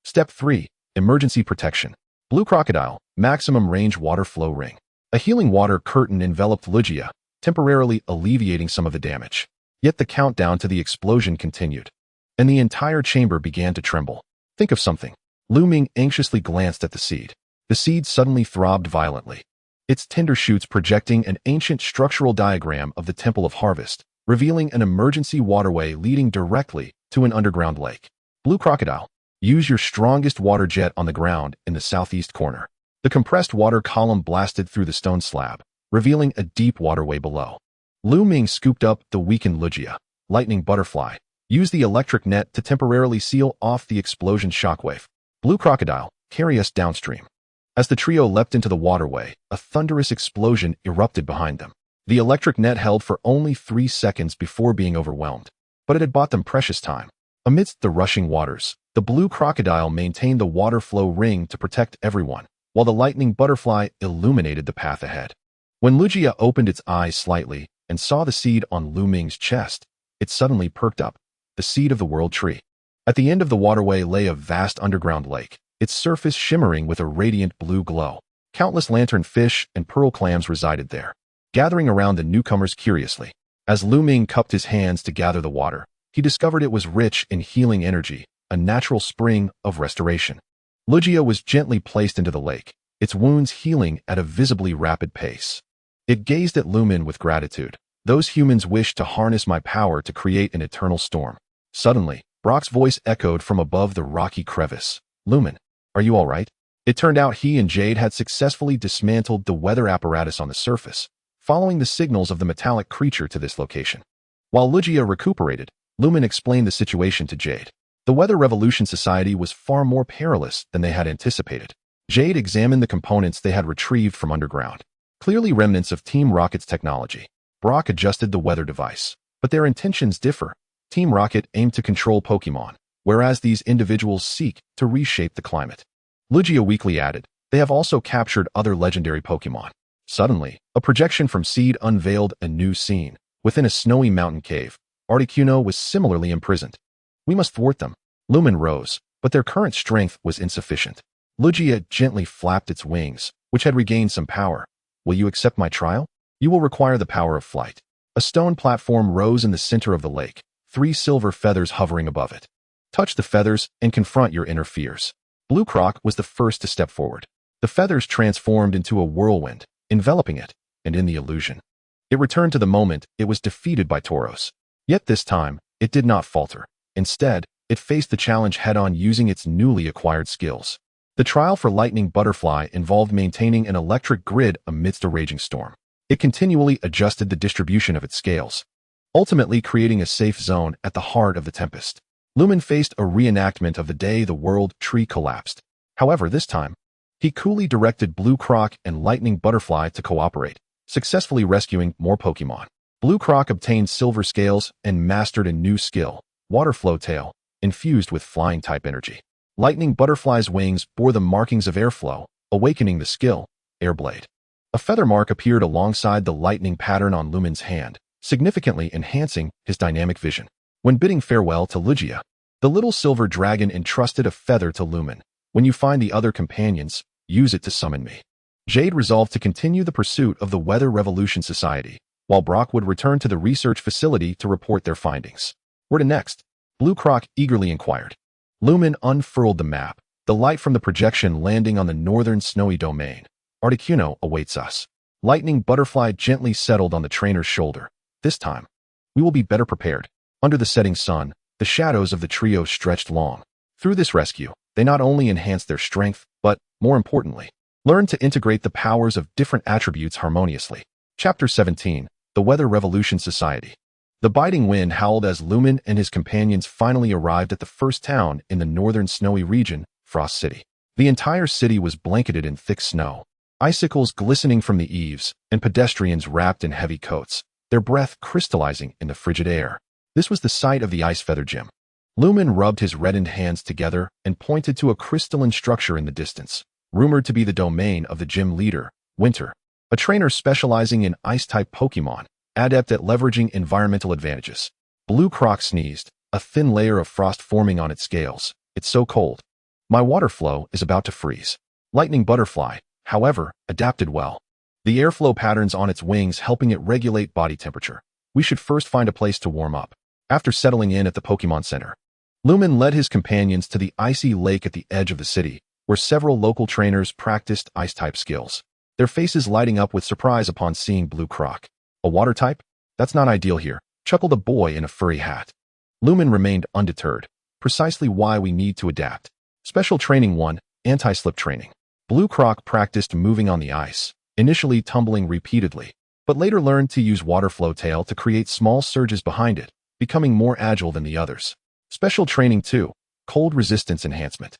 Step 3. Emergency protection. Blue crocodile, maximum range water flow ring. A healing water curtain enveloped Lugia, temporarily alleviating some of the damage. Yet the countdown to the explosion continued, and the entire chamber began to tremble. Think of something. Lu Ming anxiously glanced at the seed. The seed suddenly throbbed violently, its tender shoots projecting an ancient structural diagram of the Temple of Harvest, revealing an emergency waterway leading directly to an underground lake. Blue crocodile, use your strongest water jet on the ground in the southeast corner. The compressed water column blasted through the stone slab, revealing a deep waterway below. Lu Ming scooped up the weakened Lugia. Lightning butterfly, use the electric net to temporarily seal off the explosion shockwave. Blue crocodile, carry us downstream. As the trio leapt into the waterway, a thunderous explosion erupted behind them. The electric net held for only 3 seconds before being overwhelmed, but it had bought them precious time. Amidst the rushing waters, the blue crocodile maintained the water flow ring to protect everyone, while the lightning butterfly illuminated the path ahead. When Lugia opened its eyes slightly and saw the seed on Lu Ming's chest, it suddenly perked up, the seed of the world tree. At the end of the waterway lay a vast underground lake, its surface shimmering with a radiant blue glow. Countless lantern fish and pearl clams resided there, gathering around the newcomers curiously. As Lu Ming cupped his hands to gather the water, he discovered it was rich in healing energy, a natural spring of restoration. Lugia was gently placed into the lake, its wounds healing at a visibly rapid pace. It gazed at Lu Ming with gratitude. Those humans wished to harness my power to create an eternal storm. Suddenly, Brock's voice echoed from above the rocky crevice. Lu Ming, are you all right? It turned out he and Jade had successfully dismantled the weather apparatus on the surface, following the signals of the metallic creature to this location. While Lugia recuperated, Lu Ming explained the situation to Jade. The Weather Revolution Society was far more perilous than they had anticipated. Jade examined the components they had retrieved from underground, clearly remnants of Team Rocket's technology. Brock adjusted the weather device, but their intentions differ. Team Rocket aimed to control Pokémon, whereas these individuals seek to reshape the climate. Lugia weakly added, they have also captured other legendary Pokémon. Suddenly, a projection from Seed unveiled a new scene. Within a snowy mountain cave, Articuno was similarly imprisoned. We must thwart them. Lu Ming rose, but their current strength was insufficient. Lugia gently flapped its wings, which had regained some power. Will you accept my trial? You will require the power of flight. A stone platform rose in the center of the lake, 3 silver feathers hovering above it. Touch the feathers and confront your inner fears. Blue Croc was the first to step forward. The feathers transformed into a whirlwind, enveloping it, and in the illusion. It returned to the moment it was defeated by Tauros. Yet this time, it did not falter. Instead, it faced the challenge head-on using its newly acquired skills. The trial for Lightning Butterfly involved maintaining an electric grid amidst a raging storm. It continually adjusted the distribution of its scales, ultimately creating a safe zone at the heart of the tempest. Lu Ming faced a reenactment of the day the world tree collapsed. However, this time, he coolly directed Blue Croc and Lightning Butterfly to cooperate, successfully rescuing more Pokémon. Blue Croc obtained silver scales and mastered a new skill, Water Flow Tail, infused with flying-type energy. Lightning Butterfly's wings bore the markings of airflow, awakening the skill, Airblade. A feather mark appeared alongside the lightning pattern on Lu Ming's hand, significantly enhancing his dynamic vision. When bidding farewell to Lugia, the little silver dragon entrusted a feather to Lu Ming. When you find the other companions, use it to summon me. Jade resolved to continue the pursuit of the Weather Revolution Society, while Brock would return to the research facility to report their findings. Where to next? Blue Croc eagerly inquired. Lu Ming unfurled the map, the light from the projection landing on the northern snowy domain. Articuno awaits us. Lightning Butterfly gently settled on the trainer's shoulder. This time, we will be better prepared. Under the setting sun, the shadows of the trio stretched long. Through this rescue, they not only enhanced their strength, but, more importantly, learned to integrate the powers of different attributes harmoniously. Chapter 17, The Weather Revolution Society. The biting wind howled as Lu Ming and his companions finally arrived at the first town in the northern snowy region, Frost City. The entire city was blanketed in thick snow, icicles glistening from the eaves, and pedestrians wrapped in heavy coats, their breath crystallizing in the frigid air. This was the site of the Ice Feather Gym. Lu Ming rubbed his reddened hands together and pointed to a crystalline structure in the distance, rumored to be the domain of the gym leader, Winter, a trainer specializing in ice-type Pokémon, adept at leveraging environmental advantages. Blue Croc sneezed, a thin layer of frost forming on its scales. It's so cold. My water flow is about to freeze. Lightning Butterfly, however, adapted well. The airflow patterns on its wings helping it regulate body temperature. We should first find a place to warm up. After settling in at the Pokémon Center, Lu Ming led his companions to the icy lake at the edge of the city, where several local trainers practiced ice-type skills, their faces lighting up with surprise upon seeing Blue Croc. A water type? That's not ideal here, chuckled a boy in a furry hat. Lu Ming remained undeterred, precisely why we need to adapt. Special Training 1, Anti-Slip Training. Blue Croc practiced moving on the ice, initially tumbling repeatedly, but later learned to use Water Flow Tail to create small surges behind it, becoming more agile than the others. Special Training 2, Cold Resistance Enhancement.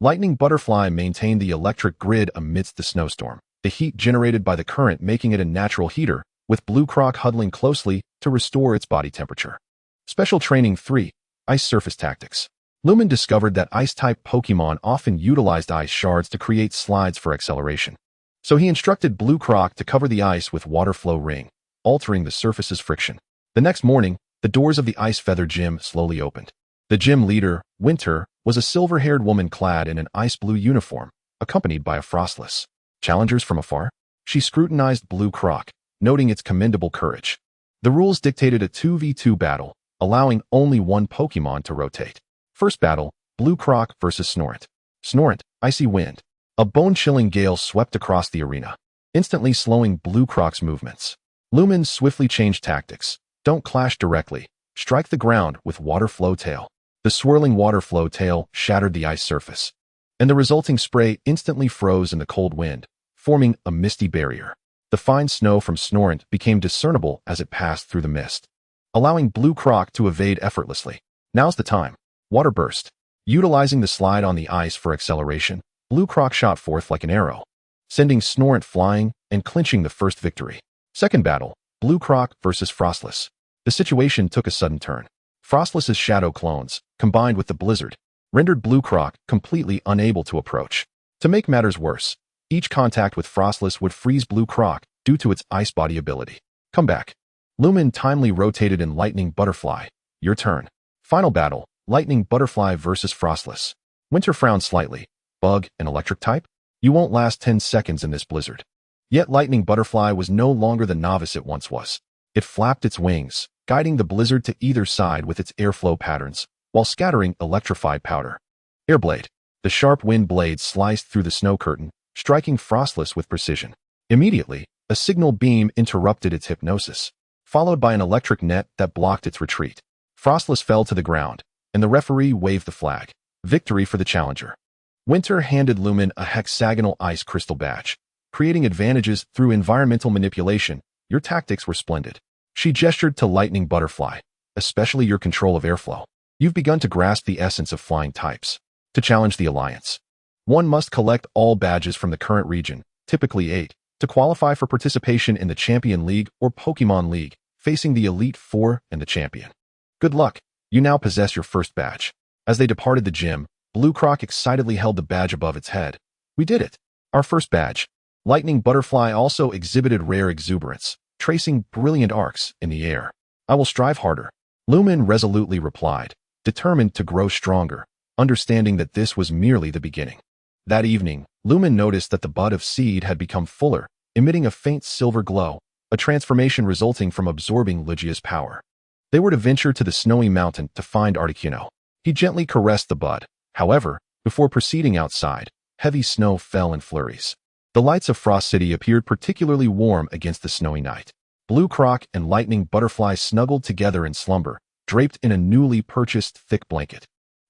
Lightning Butterfly maintained the electric grid amidst the snowstorm, the heat generated by the current making it a natural heater, with Blue Croc huddling closely to restore its body temperature. Special Training 3, Ice Surface Tactics. Lu Ming discovered that ice-type Pokémon often utilized ice shards to create slides for acceleration. So he instructed Blue Croc to cover the ice with water flow ring, altering the surface's friction. The next morning, the doors of the Ice Feather Gym slowly opened. The gym leader, Winter, was a silver-haired woman clad in an ice-blue uniform, accompanied by a frostless. Challengers from afar? She scrutinized Blue Croc, noting its commendable courage. The rules dictated a 2v2 battle, allowing only one Pokémon to rotate. First battle, Blue Croc versus Snorunt. Snorunt, icy wind. A bone-chilling gale swept across the arena, instantly slowing Blue Croc's movements. Lu Ming swiftly changed tactics. Don't clash directly. Strike the ground with water flow tail. The swirling water flow tail shattered the ice surface, and the resulting spray instantly froze in the cold wind, forming a misty barrier. The fine snow from Snorunt became discernible as it passed through the mist, allowing Blue Croc to evade effortlessly. Now's the time. Water burst. Utilizing the slide on the ice for acceleration, Blue Croc shot forth like an arrow, sending Snorunt flying and clinching the first victory. Second battle, Blue Croc versus Frostless. The situation took a sudden turn. Frostless's shadow clones, combined with the blizzard, rendered Blue Croc completely unable to approach. To make matters worse, each contact with Frostless would freeze Blue Croc due to its ice body ability. Come back. Lu Ming timely rotated in Lightning Butterfly. Your turn. Final battle, Lightning Butterfly versus Frostless. Winter frowned slightly. Bug and electric type? You won't last 10 seconds in this blizzard. Yet Lightning Butterfly was no longer the novice it once was. It flapped its wings, guiding the blizzard to either side with its airflow patterns, while scattering electrified powder. Airblade. The sharp wind blade sliced through the snow curtain, striking Frostless with precision. Immediately, a signal beam interrupted its hypnosis, followed by an electric net that blocked its retreat. Frostless fell to the ground, and the referee waved the flag. Victory for the challenger. Winter handed Lu Ming a hexagonal ice crystal badge, creating advantages through environmental manipulation. Your tactics were splendid. She gestured to Lightning Butterfly, especially your control of airflow. You've begun to grasp the essence of flying types. To challenge the alliance, one must collect all badges from the current region, typically 8, to qualify for participation in the Champion League or Pokemon League, facing the Elite Four and the Champion. Good luck. You now possess your first badge. As they departed the gym, Blue Croc excitedly held the badge above its head. We did it. Our first badge. Lightning Butterfly also exhibited rare exuberance, tracing brilliant arcs in the air. I will strive harder. Lu Ming resolutely replied, determined to grow stronger, understanding that this was merely the beginning. That evening, Lu Ming noticed that the bud of seed had become fuller, emitting a faint silver glow, a transformation resulting from absorbing Lugia's power. They were to venture to the snowy mountain to find Articuno. He gently caressed the bud. However, before proceeding outside, heavy snow fell in flurries. The lights of Frost City appeared particularly warm against the snowy night. Blue Croc and Lightning Butterfly snuggled together in slumber, draped in a newly purchased thick blanket.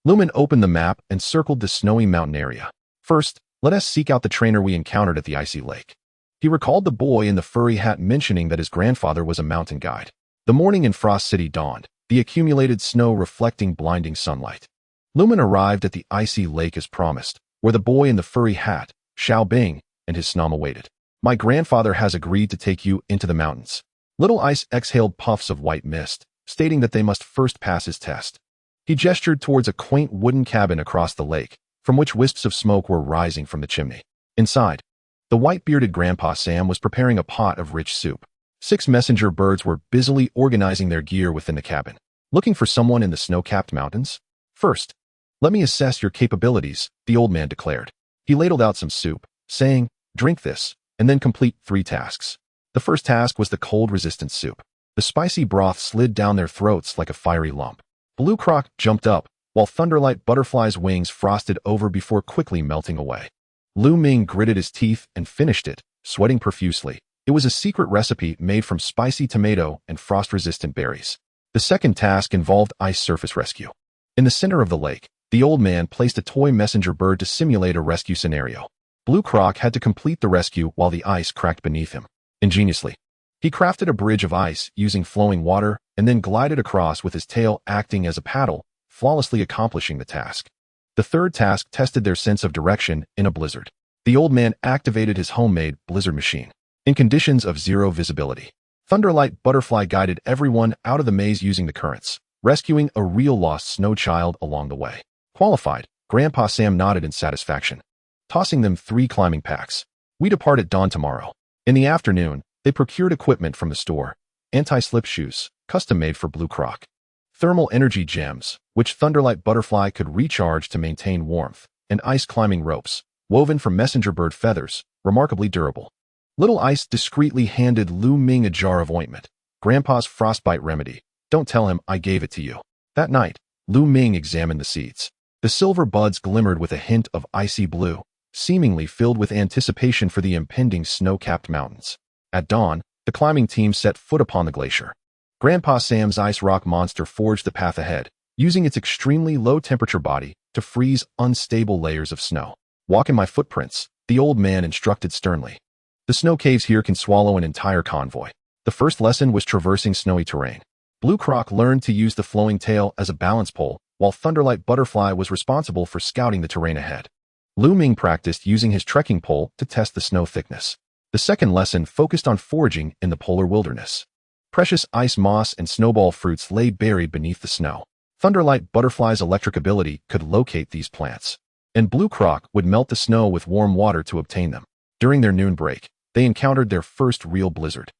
Lu Ming opened the map and circled the snowy mountain area. First, let us seek out the trainer we encountered at the icy lake. He recalled the boy in the furry hat mentioning that his grandfather was a mountain guide. The morning in Frost City dawned, the accumulated snow reflecting blinding sunlight. Lu Ming arrived at the icy lake as promised, where the boy in the furry hat, Xiao Bing, and his Snom awaited. My grandfather has agreed to take you into the mountains. Little Ice exhaled puffs of white mist, stating that they must first pass his test. He gestured towards a quaint wooden cabin across the lake, from which wisps of smoke were rising from the chimney. Inside, the white-bearded Grandpa Sam was preparing a pot of rich soup. 6 messenger birds were busily organizing their gear within the cabin. Looking for someone in the snow-capped mountains? First, let me assess your capabilities, the old man declared. He ladled out some soup, saying, drink this, and then complete 3 tasks. The first task was the cold-resistant soup. The spicy broth slid down their throats like a fiery lump. Blue Croc jumped up, while Thunderlight Butterfly's wings frosted over before quickly melting away. Lu Ming gritted his teeth and finished it, sweating profusely. It was a secret recipe made from spicy tomato and frost-resistant berries. The second task involved ice surface rescue. In the center of the lake, the old man placed a toy messenger bird to simulate a rescue scenario. Blue Croc had to complete the rescue while the ice cracked beneath him. Ingeniously, he crafted a bridge of ice using flowing water and then glided across with his tail acting as a paddle, flawlessly accomplishing the task. The third task tested their sense of direction in a blizzard. The old man activated his homemade blizzard machine. In conditions of zero visibility, Thunderlight Butterfly guided everyone out of the maze using the currents, rescuing a real lost snow child along the way. Qualified, Grandpa Sam nodded in satisfaction, tossing them 3 climbing packs. We depart at dawn tomorrow. In the afternoon, they procured equipment from the store. Anti-slip shoes, custom-made for Blue Croc. Thermal energy gems, which Thunderlight Butterfly could recharge to maintain warmth. And ice climbing ropes, woven from messenger bird feathers, remarkably durable. Little Ice discreetly handed Lu Ming a jar of ointment. Grandpa's frostbite remedy. Don't tell him I gave it to you. That night, Lu Ming examined the seeds. The silver buds glimmered with a hint of icy blue, seemingly filled with anticipation for the impending snow-capped mountains. At dawn, the climbing team set foot upon the glacier. Grandpa Sam's ice rock monster forged the path ahead, using its extremely low-temperature body to freeze unstable layers of snow. Walk in my footprints, the old man instructed sternly. The snow caves here can swallow an entire convoy. The first lesson was traversing snowy terrain. Blue Croc learned to use the flowing tail as a balance pole, while Thunderlight Butterfly was responsible for scouting the terrain ahead. Lu Ming practiced using his trekking pole to test the snow thickness. The second lesson focused on foraging in the polar wilderness. Precious ice moss and snowball fruits lay buried beneath the snow. Thunderlight Butterfly's electric ability could locate these plants, and Blue Croc would melt the snow with warm water to obtain them. During their noon break, they encountered their first real blizzard.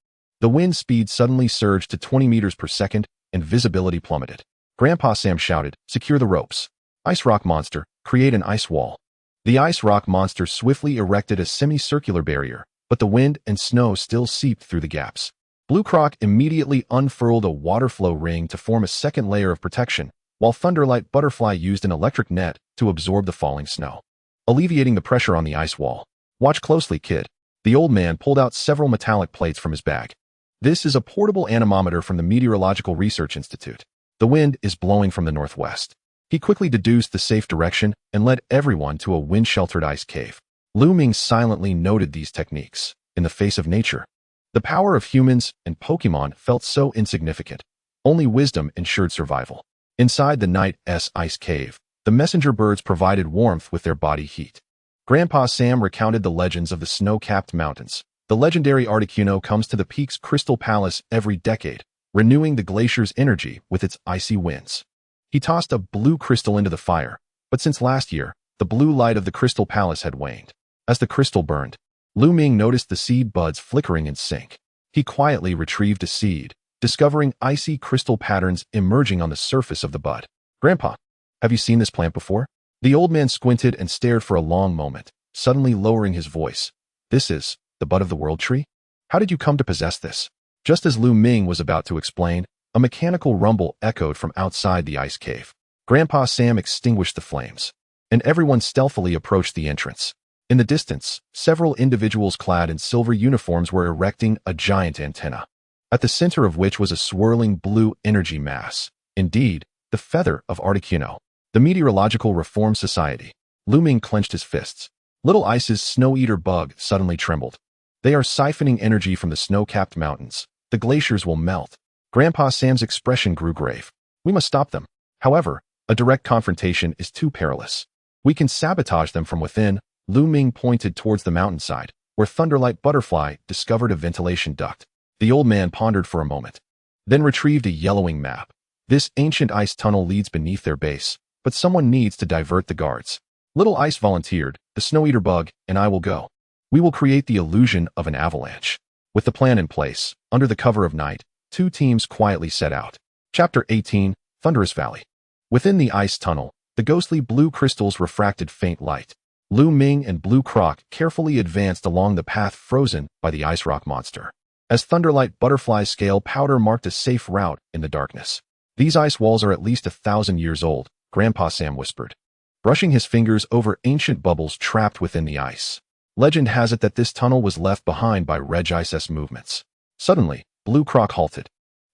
The wind speed suddenly surged to 20 meters per second, and visibility plummeted. Grandpa Sam shouted, "Secure the ropes. Ice Rock Monster, create an ice wall." The Ice Rock Monster swiftly erected a semicircular barrier, but the wind and snow still seeped through the gaps. Blue Croc immediately unfurled a water flow ring to form a second layer of protection, while Thunderlight Butterfly used an electric net to absorb the falling snow, alleviating the pressure on the ice wall. Watch closely, kid. The old man pulled out several metallic plates from his bag. This is a portable anemometer from the Meteorological Research Institute. The wind is blowing from the northwest. He quickly deduced the safe direction and led everyone to a wind-sheltered ice cave. Lu Ming silently noted these techniques. In the face of nature, the power of humans and Pokémon felt so insignificant. Only wisdom ensured survival. Inside the night's ice cave, the messenger birds provided warmth with their body heat. Grandpa Sam recounted the legends of the snow-capped mountains. The legendary Articuno comes to the peak's crystal palace every decade, renewing the glacier's energy with its icy winds. He tossed a blue crystal into the fire, but since last year, the blue light of the crystal palace had waned. As the crystal burned, Lu Ming noticed the seed buds flickering in sync. He quietly retrieved a seed, discovering icy crystal patterns emerging on the surface of the bud. "Grandpa, have you seen this plant before?" The old man squinted and stared for a long moment, suddenly lowering his voice. "This is the bud of the world tree? How did you come to possess this?" Just as Lu Ming was about to explain, a mechanical rumble echoed from outside the ice cave. Grandpa Sam extinguished the flames, and everyone stealthily approached the entrance. In the distance, several individuals clad in silver uniforms were erecting a giant antenna, at the center of which was a swirling blue energy mass. Indeed, the feather of Articuno. The Meteorological Reform Society. Lu Ming clenched his fists. Little Ice's snow-eater bug suddenly trembled. They are siphoning energy from the snow-capped mountains. The glaciers will melt. Grandpa Sam's expression grew grave. "We must stop them. However, a direct confrontation is too perilous. We can sabotage them from within." Lu Ming pointed towards the mountainside, where Thunderlight Butterfly discovered a ventilation duct. The old man pondered for a moment, then retrieved a yellowing map. This ancient ice tunnel leads beneath their base, but someone needs to divert the guards. Little Ice volunteered, "The snow-eater bug and I will go. We will create the illusion of an avalanche." With the plan in place, under the cover of night, 2 teams quietly set out. Chapter 18, Thunderous Valley. Within the ice tunnel, the ghostly blue crystals refracted faint light. Lu Ming and Blue Croc carefully advanced along the path frozen by the ice rock monster. As Thunderlight Butterfly's scale powder marked a safe route in the darkness. "These ice walls are at least 1,000 years old," Grandpa Sam whispered, brushing his fingers over ancient bubbles trapped within the ice. Legend has it that this tunnel was left behind by Regice's movements. Suddenly, Blue Croc halted.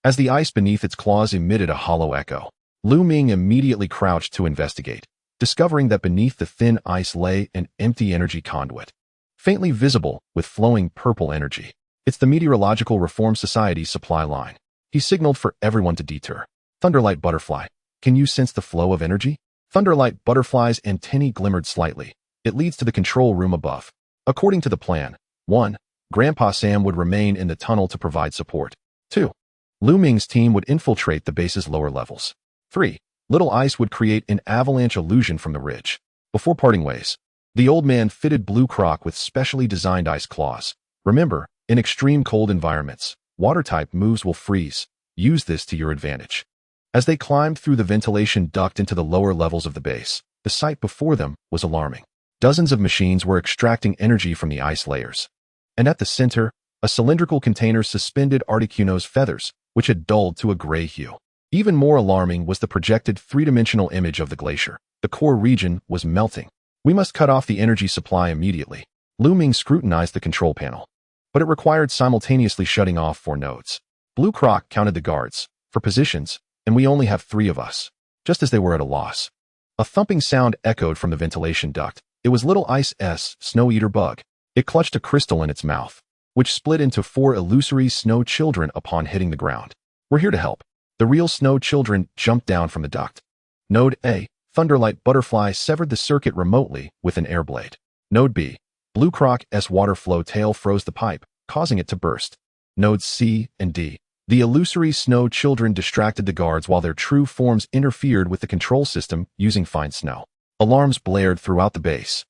As the ice beneath its claws emitted a hollow echo, Lu Ming immediately crouched to investigate, discovering that beneath the thin ice lay an empty energy conduit, faintly visible with flowing purple energy. "It's the Meteorological Reform Society's supply line." He signaled for everyone to detour. "Thunderlight Butterfly, can you sense the flow of energy?" Thunderlight Butterfly's antennae glimmered slightly. "It leads to the control room above." According to the plan, 1. Grandpa Sam would remain in the tunnel to provide support. 2. Lu Ming's team would infiltrate the base's lower levels. 3. Little Ice would create an avalanche illusion from the ridge. Before parting ways, the old man fitted Blue Croc with specially designed ice claws. Remember, in extreme cold environments, water-type moves will freeze. Use this to your advantage. As they climbed through the ventilation duct into the lower levels of the base, the sight before them was alarming. Dozens of machines were extracting energy from the ice layers. And at the center, a cylindrical container suspended Articuno's feathers, which had dulled to a gray hue. Even more alarming was the projected three-dimensional image of the glacier. The core region was melting. We must cut off the energy supply immediately. Lu Ming scrutinized the control panel. But it required simultaneously shutting off 4 nodes. Blue Croc counted the guards for positions, and we only have 3 of us. Just as they were at a loss, a thumping sound echoed from the ventilation duct. It was Little Ice's snow eater bug. It clutched a crystal in its mouth, which split into 4 illusory snow children upon hitting the ground. We're here to help. The real snow children jumped down from the duct. Node A, Thunderwing Butterfly, severed the circuit remotely with an air blade. Node B, Blue Croc's water flow tail froze the pipe, causing it to burst. Nodes C and D, the illusory snow children distracted the guards while their true forms interfered with the control system using fine snow. Alarms blared throughout the base.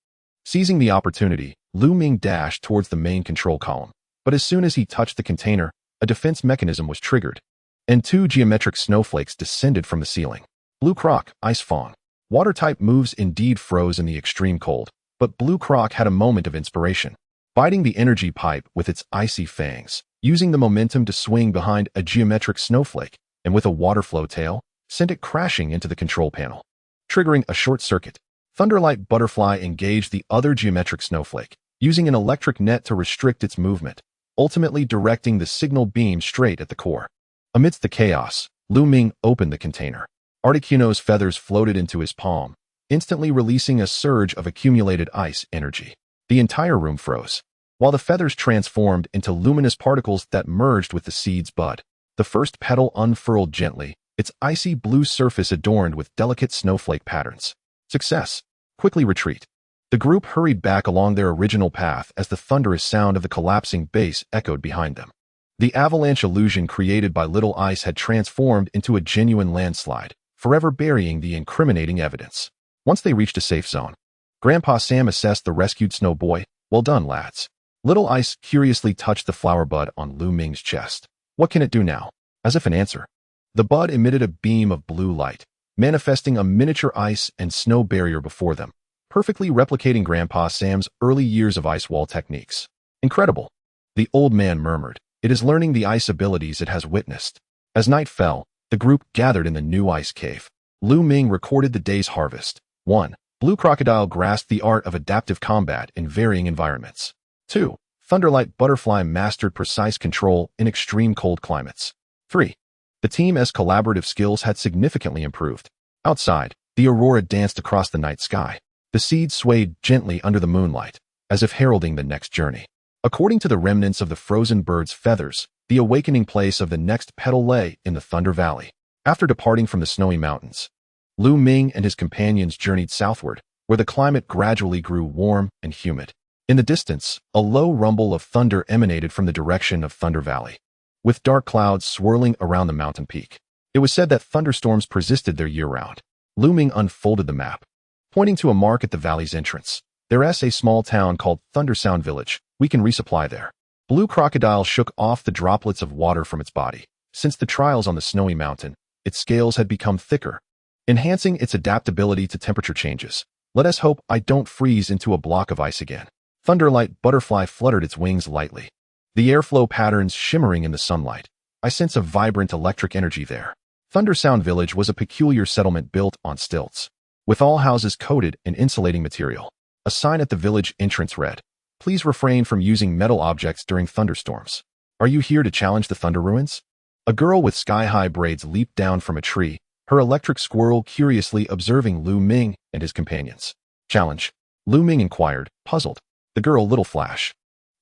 Seizing the opportunity, Lu Ming dashed towards the main control column. But as soon as he touched the container, a defense mechanism was triggered, and 2 geometric snowflakes descended from the ceiling. Blue Croc, Ice Fawn. Water-type moves indeed froze in the extreme cold, but Blue Croc had a moment of inspiration. Biting the energy pipe with its icy fangs, using the momentum to swing behind a geometric snowflake, and with a water flow tail, sent it crashing into the control panel, triggering a short circuit. Thunderwing Butterfly engaged the other geometric snowflake, using an electric net to restrict its movement, ultimately directing the signal beam straight at the core. Amidst the chaos, Lu Ming opened the container. Articuno's feathers floated into his palm, instantly releasing a surge of accumulated ice energy. The entire room froze, while the feathers transformed into luminous particles that merged with the seed's bud. The first petal unfurled gently, its icy blue surface adorned with delicate snowflake patterns. Success. Quickly retreat. The group hurried back along their original path as the thunderous sound of the collapsing base echoed behind them. The avalanche illusion created by Little Ice had transformed into a genuine landslide, forever burying the incriminating evidence. Once they reached a safe zone, Grandpa Sam assessed the rescued snow boy. Well done, lads. Little Ice curiously touched the flower bud on Lu Ming's chest. What can it do now? As if in answer, the bud emitted a beam of blue light, manifesting a miniature ice and snow barrier before them, perfectly replicating Grandpa Sam's early years of ice wall techniques. Incredible, the old man murmured. It is learning the ice abilities it has witnessed. As night fell, the group gathered in the new ice cave. Lu Ming recorded the day's harvest. 1. Blue Crocodile grasped the art of adaptive combat in varying environments. 2. Thunderwing Butterfly mastered precise control in extreme cold climates. 3. The team's collaborative skills had significantly improved. Outside, the aurora danced across the night sky. The seeds swayed gently under the moonlight, as if heralding the next journey. According to the remnants of the frozen bird's feathers, the awakening place of the next petal lay in the Thunder Valley. After departing from the snowy mountains, Lu Ming and his companions journeyed southward, where the climate gradually grew warm and humid. In the distance, a low rumble of thunder emanated from the direction of Thunder Valley, with dark clouds swirling around the mountain peak. It was said that thunderstorms persisted there year-round. Lu Ming unfolded the map, pointing to a mark at the valley's entrance. There's a small town called Thunder Sound Village. We can resupply there. Blue Crocodile shook off the droplets of water from its body. Since the trials on the snowy mountain, its scales had become thicker, enhancing its adaptability to temperature changes. Let us hope I don't freeze into a block of ice again. Thunderwing Butterfly fluttered its wings lightly, the airflow patterns shimmering in the sunlight. I sense a vibrant electric energy there. Thunder Sound Village was a peculiar settlement built on stilts, with all houses coated in insulating material. A sign at the village entrance read, "Please refrain from using metal objects during thunderstorms. Are you here to challenge the Thunder Ruins?" A girl with sky-high braids leaped down from a tree, her electric squirrel curiously observing Lu Ming and his companions. "Challenge?" Lu Ming inquired, puzzled. The girl, Little Flash,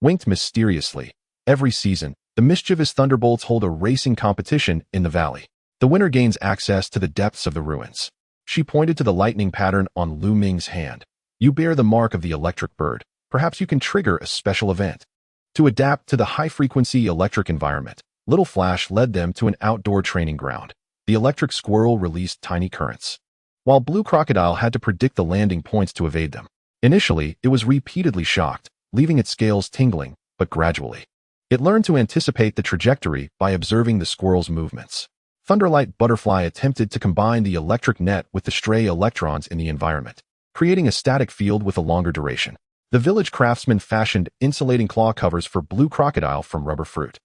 winked mysteriously. Every season, the mischievous Thunderbolts hold a racing competition in the valley. The winner gains access to the depths of the ruins. She pointed to the lightning pattern on Lu Ming's hand. You bear the mark of the electric bird. Perhaps you can trigger a special event. To adapt to the high-frequency electric environment, Little Flash led them to an outdoor training ground. the electric squirrel released tiny currents, while Blue Crocodile had to predict the landing points to evade them. Initially, it was repeatedly shocked, leaving its scales tingling, but gradually, it learned to anticipate the trajectory by observing the squirrel's movements. Thunderwing Butterfly attempted to combine the electric net with the stray electrons in the environment, creating a static field with a longer duration. The village craftsman fashioned insulating claw covers for Blue Crocodile from rubber fruit,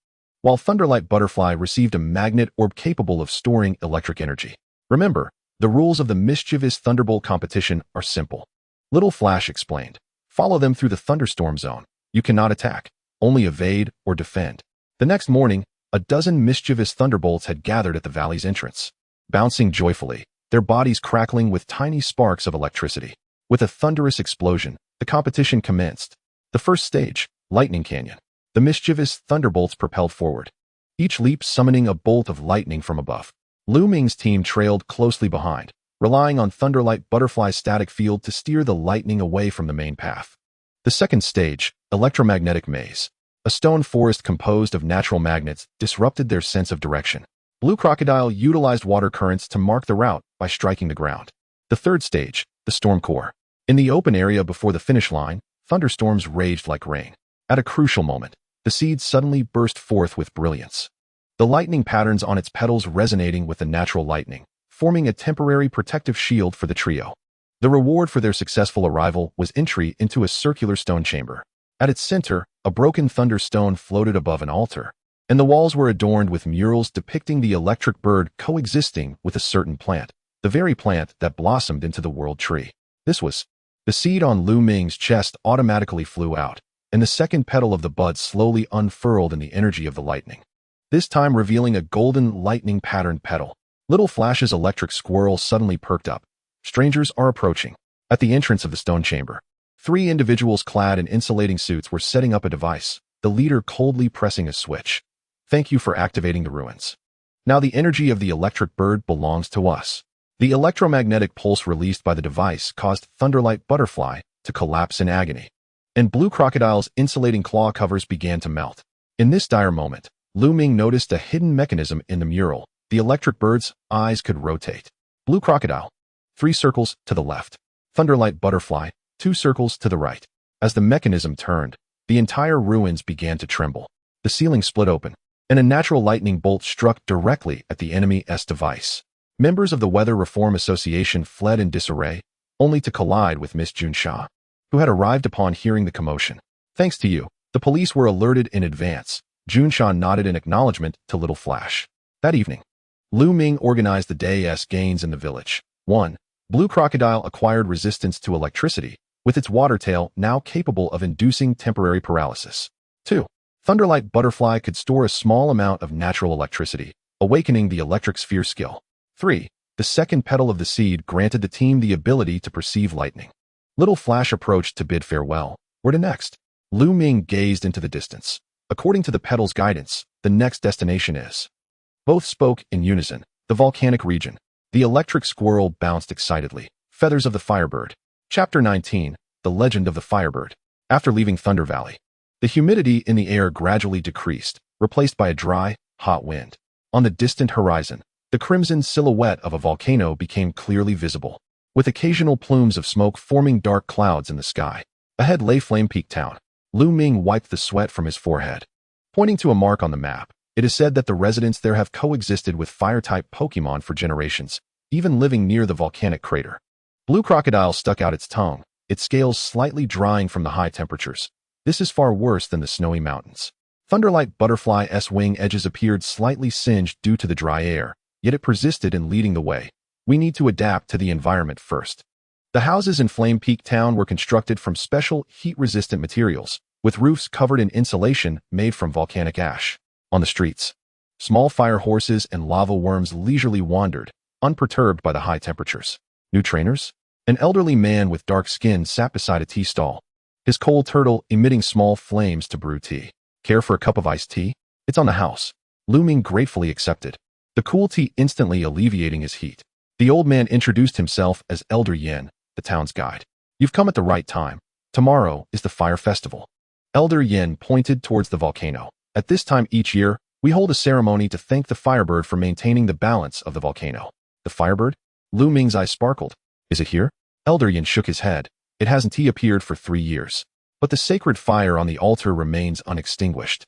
while Thunderwing Butterfly received a magnet orb capable of storing electric energy. Remember, the rules of the mischievous Thunderbolt competition are simple. Little Flash explained. Follow them through the thunderstorm zone. You cannot attack, only evade or defend. The next morning, a dozen mischievous Thunderbolts had gathered at the valley's entrance, bouncing joyfully, their bodies crackling with tiny sparks of electricity. With a thunderous explosion, the competition commenced. The first stage, Lightning Canyon. The mischievous Thunderbolts propelled forward, each leap summoning a bolt of lightning from above. Lu Ming's team trailed closely behind, relying on Thunderwing Butterfly's static field to steer the lightning away from the main path. The second stage, Electromagnetic Maze. A stone forest composed of natural magnets disrupted their sense of direction. Blue Crocodile utilized water currents to mark the route by striking the ground. The third stage, the Storm Core. In the open area before the finish line, thunderstorms raged like rain. At a crucial moment, the seed suddenly burst forth with brilliance, the lightning patterns on its petals resonating with the natural lightning, forming a temporary protective shield for the trio. The reward for their successful arrival was entry into a circular stone chamber. At its center, a broken thunderstone floated above an altar, and the walls were adorned with murals depicting the electric bird coexisting with a certain plant, the very plant that blossomed into the world tree. This was the seed on Lu Ming's chest automatically flew out, and the second petal of the bud slowly unfurled in the energy of the lightning, this time revealing a golden lightning-patterned petal. Little Flash's electric squirrel suddenly perked up. Strangers are approaching. At the entrance of the stone chamber, 3 individuals clad in insulating suits were setting up a device, the leader coldly pressing a switch. Thank you for activating the ruins. Now the energy of the electric bird belongs to us. The electromagnetic pulse released by the device caused Thunderwing Butterfly to collapse in agony, and Blue Crocodile's insulating claw covers began to melt. In this dire moment, Lu Ming noticed a hidden mechanism in the mural. The electric bird's eyes could rotate. Blue Crocodile, 3 circles to the left. Thunderwing Butterfly, 2 circles to the right. As the mechanism turned, the entire ruins began to tremble. The ceiling split open, and a natural lightning bolt struck directly at the enemy's device. Members of the Weather Reform Association fled in disarray, only to collide with Miss Jun Sha, who had arrived upon hearing the commotion. Thanks to you, the police were alerted in advance. Jun Sha nodded in acknowledgement to Little Flash. That evening, Lu Ming organized the day's gains in the village. 1. Blue Crocodile acquired resistance to electricity, with its water tail now capable of inducing temporary paralysis. 2. Thunderwing Butterfly could store a small amount of natural electricity, awakening the electric sphere skill. 3. The second petal of the seed granted the team the ability to perceive lightning. Little Flash approached to bid farewell. Where to next? Lu Ming gazed into the distance. According to the petal's guidance, the next destination is. Both spoke in unison. The volcanic region. The electric squirrel bounced excitedly. Feathers of the Firebird. Chapter 19. The Legend of the Firebird. After leaving Thunder Valley, the humidity in the air gradually decreased, replaced by a dry, hot wind. On the distant horizon, the crimson silhouette of a volcano became clearly visible, with occasional plumes of smoke forming dark clouds in the sky. Ahead lay Flame Peak Town. Lu Ming wiped the sweat from his forehead. Pointing to a mark on the map, it is said that the residents there have coexisted with fire-type Pokémon for generations, even living near the volcanic crater. Blue Crocodile stuck out its tongue, its scales slightly drying from the high temperatures. This is far worse than the snowy mountains. Thunderwing Butterfly's wing edges appeared slightly singed due to the dry air, yet it persisted in leading the way. We need to adapt to the environment first. The houses in Flame Peak Town were constructed from special heat-resistant materials, with roofs covered in insulation made from volcanic ash. On the streets, small fire horses and lava worms leisurely wandered, unperturbed by the high temperatures. New trainers? An elderly man with dark skin sat beside a tea stall, his coal turtle emitting small flames to brew tea. Care for a cup of iced tea? It's on the house. Lu Ming gratefully accepted, the cool tea instantly alleviating his heat. The old man introduced himself as Elder Yin, the town's guide. You've come at the right time. Tomorrow is the fire festival. Elder Yin pointed towards the volcano. At this time each year, We hold a ceremony to thank the Firebird for maintaining the balance of the volcano. The Firebird? Lu Ming's eyes sparkled. Is it here? Elder Yin shook his head. It hasn't appeared for 3 years. But the sacred fire on the altar remains unextinguished,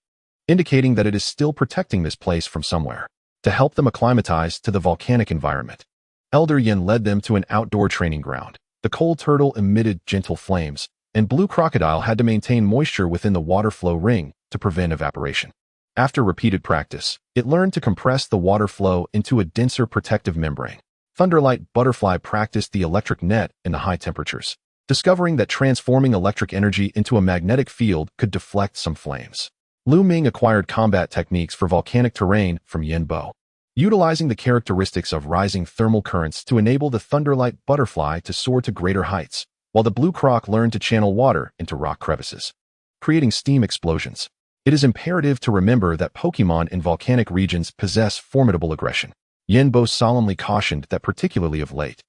indicating that it is still protecting this place from somewhere, to help them acclimatize to the volcanic environment. Elder Yin led them to an outdoor training ground. The cold turtle emitted gentle flames, and blue crocodile had to maintain moisture within the water flow ring to prevent evaporation. After repeated practice, it learned to compress the water flow into a denser protective membrane. Thunderwing Butterfly practiced the electric net in the high temperatures, discovering that transforming electric energy into a magnetic field could deflect some flames. Lu Ming acquired combat techniques for volcanic terrain from Yin Bo, utilizing the characteristics of rising thermal currents to enable the Thunderwing Butterfly to soar to greater heights, while the blue croc learned to channel water into rock crevices, creating steam explosions. It is imperative to remember that Pokémon in volcanic regions possess formidable aggression. Yin Bo solemnly cautioned that particularly of late,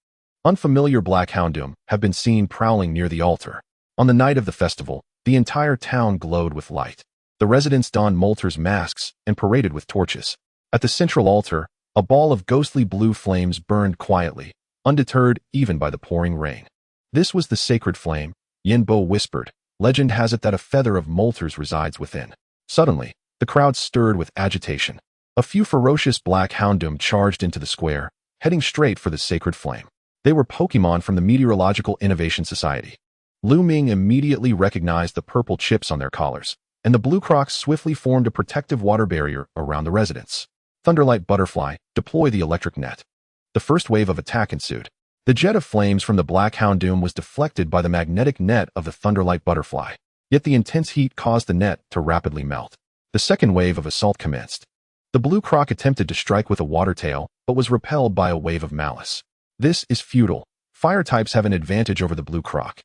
unfamiliar black houndoom have been seen prowling near the altar. On the night of the festival, the entire town glowed with light. The residents donned Molter's masks and paraded with torches. At the central altar, a ball of ghostly blue flames burned quietly, undeterred even by the pouring rain. This was the sacred flame, Yin Bo whispered. Legend has it that a feather of Molter's resides within. Suddenly, the crowd stirred with agitation. A few ferocious black houndoom charged into the square, heading straight for the sacred flame. They were Pokémon from the Meteorological Innovation Society. Lu Ming immediately recognized the purple chips on their collars, and the blue crocs swiftly formed a protective water barrier around the residents. Thunderwing Butterfly, deploy the electric net. The first wave of attack ensued. The jet of flames from the black houndoom was deflected by the magnetic net of the Thunderwing Butterfly, yet the intense heat caused the net to rapidly melt. The second wave of assault commenced. The blue croc attempted to strike with a water tail, but was repelled by a wave of malice. This is futile. Fire types have an advantage over the blue croc.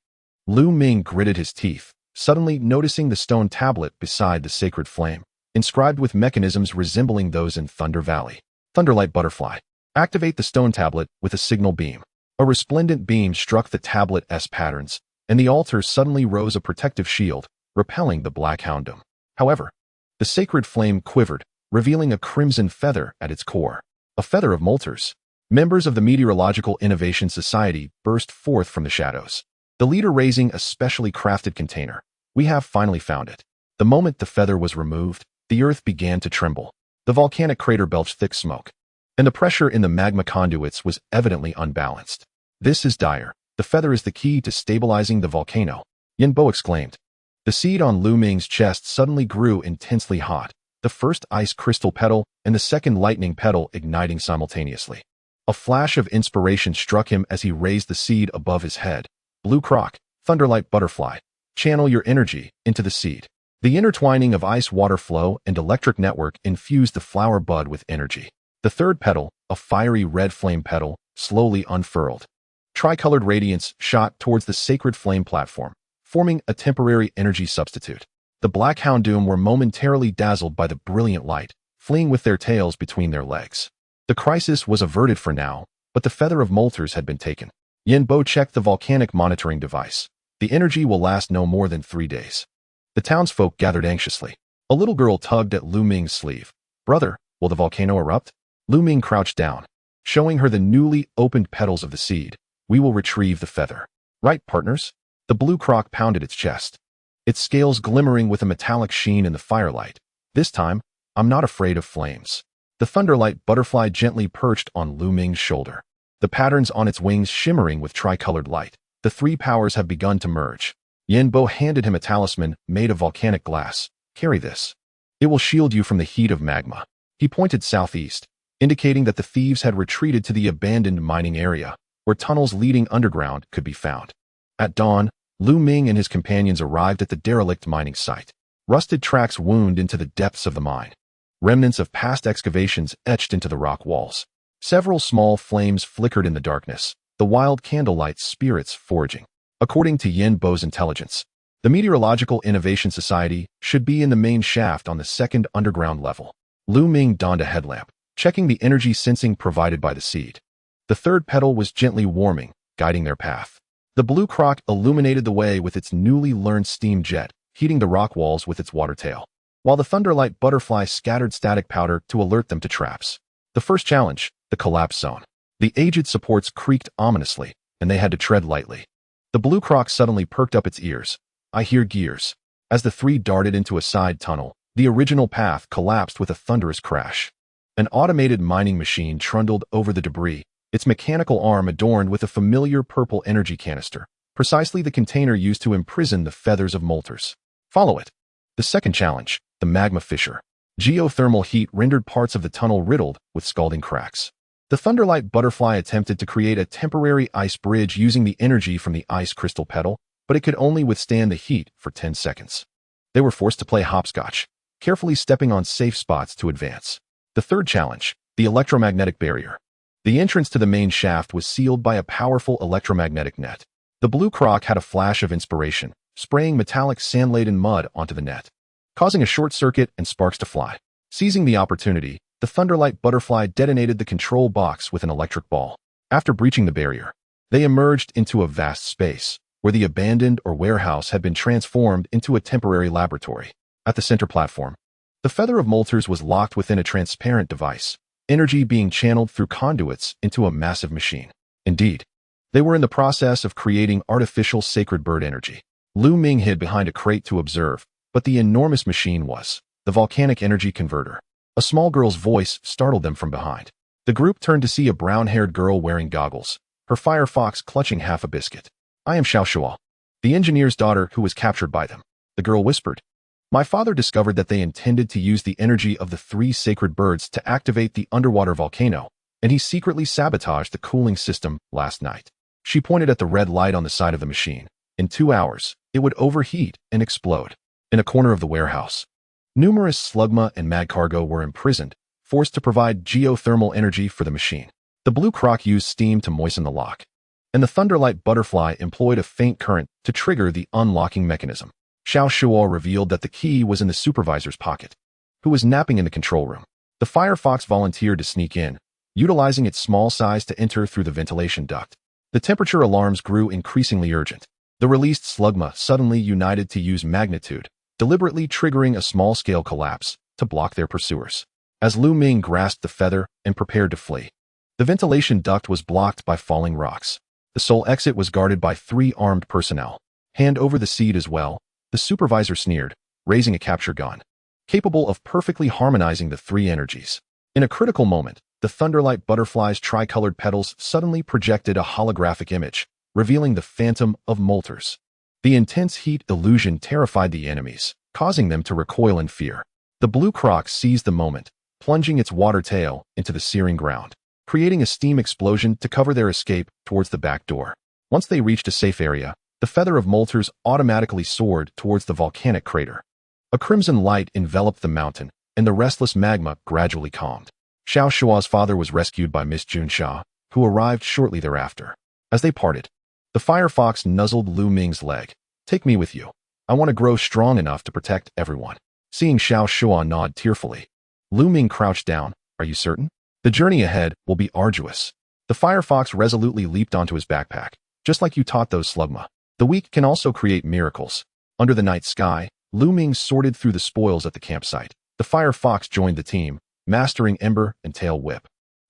Lu Ming gritted his teeth, suddenly noticing the stone tablet beside the sacred flame, inscribed with mechanisms resembling those in Thunder Valley. Thunderwing Butterfly. Activate the stone tablet with a signal beam. A resplendent beam struck the tablet's patterns, and the altar suddenly rose a protective shield, repelling the black houndoom. However, the sacred flame quivered, revealing a crimson feather at its core. A feather of Molter's. Members of the Meteorological Innovation Society burst forth from the shadows, the leader raising a specially crafted container. We have finally found it. The moment the feather was removed, the earth began to tremble. The volcanic crater belched thick smoke, and the pressure in the magma conduits was evidently unbalanced. This is dire. The feather is the key to stabilizing the volcano, Yin Bo exclaimed. The seed on Lu Ming's chest suddenly grew intensely hot, the first ice crystal petal and the second lightning petal igniting simultaneously. A flash of inspiration struck him as he raised the seed above his head. Blue croc, Thunderwing Butterfly, channel your energy into the seed. The intertwining of ice water flow and electric network infused the flower bud with energy. The third petal, a fiery red flame petal, slowly unfurled. Tricolored radiance shot towards the sacred flame platform, forming a temporary energy substitute. The black houndoom were momentarily dazzled by the brilliant light, fleeing with their tails between their legs. The crisis was averted for now, but the feather of Molter's had been taken. Yin Bo checked the volcanic monitoring device. The energy will last no more than 3 days. The townsfolk gathered anxiously. A little girl tugged at Lu Ming's sleeve. Brother, will the volcano erupt? Lu Ming crouched down, showing her the newly opened petals of the seed. We will retrieve the feather. Right, partners? The blue croc pounded its chest, its scales glimmering with a metallic sheen in the firelight. This time, I'm not afraid of flames. The Thunderwing Butterfly gently perched on Lu Ming's shoulder, the patterns on its wings shimmering with tricolored light. The 3 powers have begun to merge. Yin Bo handed him a talisman made of volcanic glass. Carry this. It will shield you from the heat of magma. He pointed southeast, indicating that the thieves had retreated to the abandoned mining area, where tunnels leading underground could be found. At dawn, Lu Ming and his companions arrived at the derelict mining site. Rusted tracks wound into the depths of the mine. Remnants of past excavations etched into the rock walls. Several small flames flickered in the darkness, the wild candlelight spirits foraging. According to Yin Bo's intelligence, the Meteorological Innovation Society should be in the main shaft on the 2nd underground level. Lu Ming donned a headlamp, checking the energy sensing provided by the seed. The third petal was gently warming, guiding their path. The blue croc illuminated the way with its newly learned steam jet, heating the rock walls with its water tail. while the Thunderlight Butterfly scattered static powder to alert them to traps. The first challenge, the collapse zone. The aged supports creaked ominously, and they had to tread lightly. The blue croc suddenly perked up its ears. I hear gears. As the three darted into a side tunnel, the original path collapsed with a thunderous crash. An automated mining machine trundled over the debris, its mechanical arm adorned with a familiar purple energy canister, precisely the container used to imprison the feathers of molters. Follow it. The second challenge, the magma fissure. Geothermal heat rendered parts of the tunnel riddled with scalding cracks. The Thunderlight Butterfly attempted to create a temporary ice bridge using the energy from the ice crystal petal, but it could only withstand the heat for 10 seconds. They were forced to play hopscotch, carefully stepping on safe spots to advance. The third challenge, the electromagnetic barrier. The entrance to the main shaft was sealed by a powerful electromagnetic net. The blue croc had a flash of inspiration, spraying metallic sand-laden mud onto the net, causing a short circuit and sparks to fly. Seizing the opportunity, the Thunderlight Butterfly detonated the control box with an electric ball. After breaching the barrier, they emerged into a vast space, where the abandoned or warehouse had been transformed into a temporary laboratory. At the center platform, the feather of molters was locked within a transparent device, energy being channeled through conduits into a massive machine. Indeed, they were in the process of creating artificial sacred bird energy. Lu Ming hid behind a crate to observe, but the enormous machine was the volcanic energy converter. A small girl's voice startled them from behind. The group turned to see a brown-haired girl wearing goggles, her firefox clutching half a biscuit. I am Xiao, the engineer's daughter who was captured by them. The girl whispered. My father discovered that they intended to use the energy of the 3 sacred birds to activate the underwater volcano, and he secretly sabotaged the cooling system last night. She pointed at the red light on the side of the machine. In 2 hours, it would overheat and explode. In a corner of the warehouse, numerous slugma and mag cargo were imprisoned, forced to provide geothermal energy for the machine. The blue croc used steam to moisten the lock, and the Thunderlight Butterfly employed a faint current to trigger the unlocking mechanism. Xiao revealed that the key was in the supervisor's pocket, who was napping in the control room. The Firefox volunteered to sneak in, utilizing its small size to enter through the ventilation duct. The temperature alarms grew increasingly urgent. The released slugma suddenly united to use magnitude, deliberately triggering a small-scale collapse to block their pursuers. As Lu Ming grasped the feather and prepared to flee, the ventilation duct was blocked by falling rocks. The sole exit was guarded by 3 armed personnel. Hand over the seed as well, the supervisor sneered, raising a capture gun, capable of perfectly harmonizing the 3 energies. In a critical moment, the Thunderlight Butterfly's tricolored petals suddenly projected a holographic image, revealing the phantom of molters. The intense heat illusion terrified the enemies, causing them to recoil in fear. The blue croc seized the moment, plunging its water tail into the searing ground, creating a steam explosion to cover their escape towards the back door. Once they reached a safe area, the feather of molters automatically soared towards the volcanic crater. A crimson light enveloped the mountain, and the restless magma gradually calmed. Xiao's father was rescued by Miss Junsha, who arrived shortly thereafter. As they parted, the Firefox nuzzled Lu Ming's leg. Take me with you. I want to grow strong enough to protect everyone. Seeing Xiao nod tearfully, Lu Ming crouched down. Are you certain? The journey ahead will be arduous. The Firefox resolutely leaped onto his backpack, just like you taught those slugma. The weak can also create miracles. Under the night sky, Lu Ming sorted through the spoils at the campsite. The Firefox joined the team, mastering Ember and Tail Whip.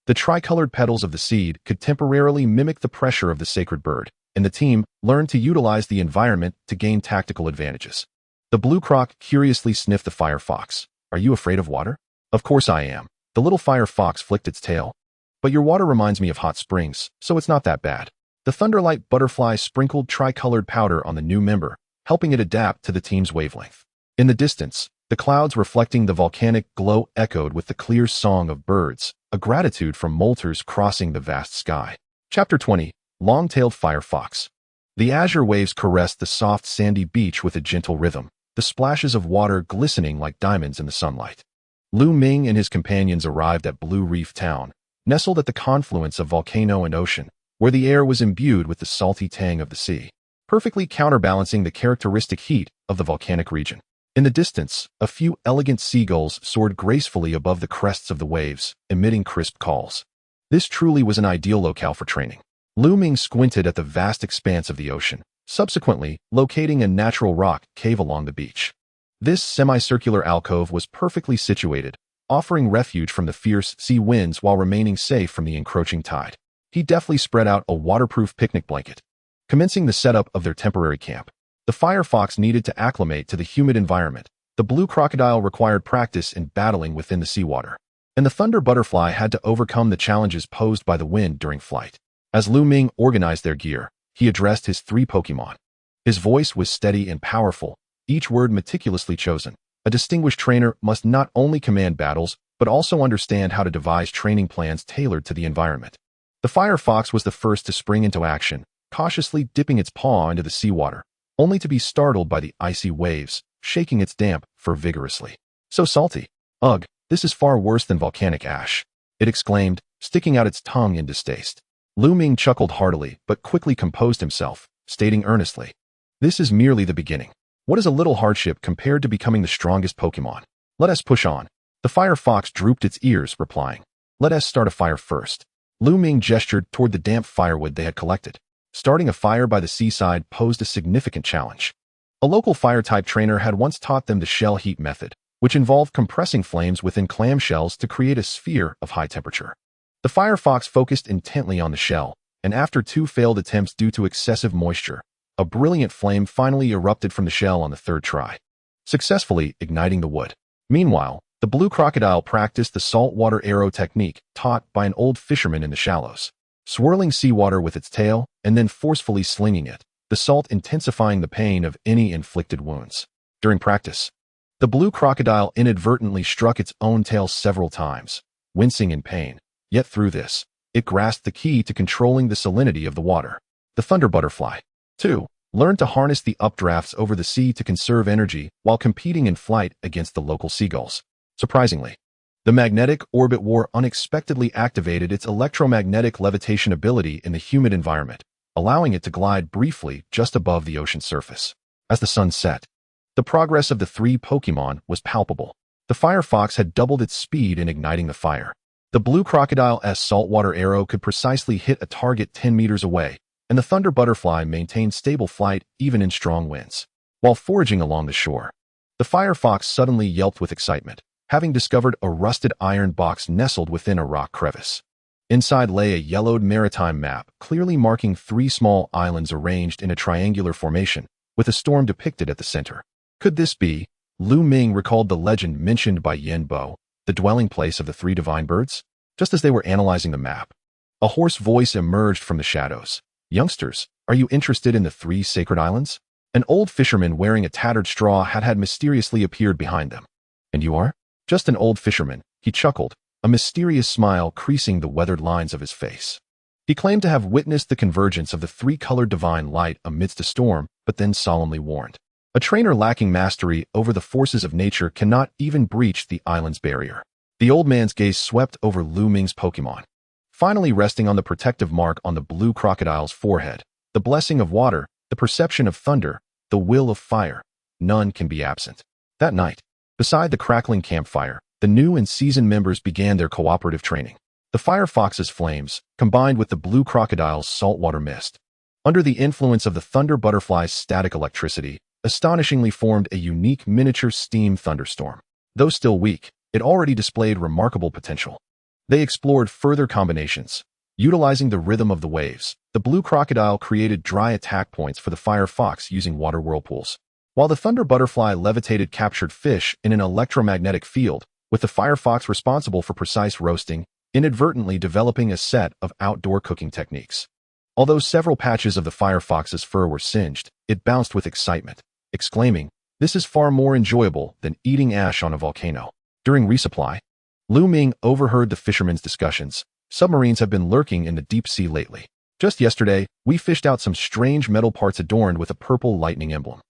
The tricolored petals of the seed could temporarily mimic the pressure of the sacred bird, and the team learned to utilize the environment to gain tactical advantages. The blue croc curiously sniffed the Firefox. Are you afraid of water? Of course I am. The little Firefox flicked its tail. But your water reminds me of hot springs, so it's not that bad. The Thunderlight Butterfly sprinkled tricolored powder on the new member, helping it adapt to the team's wavelength. In the distance, the clouds reflecting the volcanic glow echoed with the clear song of birds, a gratitude from molters crossing the vast sky. Chapter 20. Long-tailed Firefox. The azure waves caressed the soft sandy beach with a gentle rhythm, the splashes of water glistening like diamonds in the sunlight. Lu Ming and his companions arrived at Blue Reef Town, nestled at the confluence of volcano and ocean, where the air was imbued with the salty tang of the sea, perfectly counterbalancing the characteristic heat of the volcanic region. In the distance, a few elegant seagulls soared gracefully above the crests of the waves, emitting crisp calls. This truly was an ideal locale for training. Lu Ming squinted at the vast expanse of the ocean, subsequently locating a natural rock cave along the beach. This semicircular alcove was perfectly situated, offering refuge from the fierce sea winds while remaining safe from the encroaching tide. He deftly spread out a waterproof picnic blanket. Commencing the setup of their temporary camp, the firefox needed to acclimate to the humid environment. The blue crocodile required practice in battling within the seawater, and the thunder butterfly had to overcome the challenges posed by the wind during flight. As Lu Ming organized their gear, he addressed his 3 Pokémon. His voice was steady and powerful, each word meticulously chosen. A distinguished trainer must not only command battles, but also understand how to devise training plans tailored to the environment. The firefox was the first to spring into action, cautiously dipping its paw into the seawater, only to be startled by the icy waves, shaking its damp fur vigorously. "So salty. Ugh, this is far worse than volcanic ash," it exclaimed, sticking out its tongue in distaste. Lu Ming chuckled heartily, but quickly composed himself, stating earnestly, "This is merely the beginning. What is a little hardship compared to becoming the strongest Pokémon? Let us push on." The firefox drooped its ears, replying, "Let us start a fire first." Lu Ming gestured toward the damp firewood they had collected. Starting a fire by the seaside posed a significant challenge. A local fire-type trainer had once taught them the shell heat method, which involved compressing flames within clamshells to create a sphere of high temperature. The firefox focused intently on the shell, and after 2 failed attempts due to excessive moisture, a brilliant flame finally erupted from the shell on the 3rd try, successfully igniting the wood. Meanwhile, the blue crocodile practiced the saltwater arrow technique taught by an old fisherman in the shallows, swirling seawater with its tail and then forcefully slinging it, the salt intensifying the pain of any inflicted wounds. During practice, the blue crocodile inadvertently struck its own tail several times, wincing in pain. Yet through this, it grasped the key to controlling the salinity of the water. The thunder butterfly, too, learned to harness the updrafts over the sea to conserve energy while competing in flight against the local seagulls. Surprisingly, the magnetic orbit war unexpectedly activated its electromagnetic levitation ability in the humid environment, allowing it to glide briefly just above the ocean surface. As the sun set, the progress of the 3 Pokémon was palpable. The firefox had doubled its speed in igniting the fire. The blue crocodile's saltwater arrow could precisely hit a target 10 meters away, and the thunder butterfly maintained stable flight even in strong winds. While foraging along the shore, the firefox suddenly yelped with excitement, having discovered a rusted iron box nestled within a rock crevice. Inside lay a yellowed maritime map, clearly marking 3 small islands arranged in a triangular formation, with a storm depicted at the center. Could this be? Lu Ming recalled the legend mentioned by Yen Bo, the dwelling place of the 3 divine birds. Just as they were analyzing the map, a hoarse voice emerged from the shadows. "Youngsters, are you interested in the 3 sacred islands?" An old fisherman wearing a tattered straw hat had mysteriously appeared behind them. "And you are?" "Just an old fisherman," he chuckled, a mysterious smile creasing the weathered lines of his face. He claimed to have witnessed the convergence of the 3-colored divine light amidst a storm, but then solemnly warned, "A trainer lacking mastery over the forces of nature cannot even breach the island's barrier." The old man's gaze swept over Lu Ming's Pokémon, finally resting on the protective mark on the blue crocodile's forehead. The blessing of water, the perception of thunder, the will of fire, none can be absent. That night, beside the crackling campfire, the new and seasoned members began their cooperative training. The firefox's flames, combined with the blue crocodile's saltwater mist, under the influence of the thunder butterfly's static electricity, astonishingly formed a unique miniature steam thunderstorm. Though still weak, it already displayed remarkable potential. They explored further combinations. Utilizing the rhythm of the waves, the blue crocodile created dry attack points for the firefox using water whirlpools, while the thunder butterfly levitated captured fish in an electromagnetic field, with the firefox responsible for precise roasting, inadvertently developing a set of outdoor cooking techniques. Although several patches of the firefox's fur were singed, it bounced with excitement, exclaiming, "This is far more enjoyable than eating ash on a volcano." During resupply, Lu Ming overheard the fishermen's discussions. "Submarines have been lurking in the deep sea lately. Just yesterday, we fished out some strange metal parts adorned with a purple lightning emblem."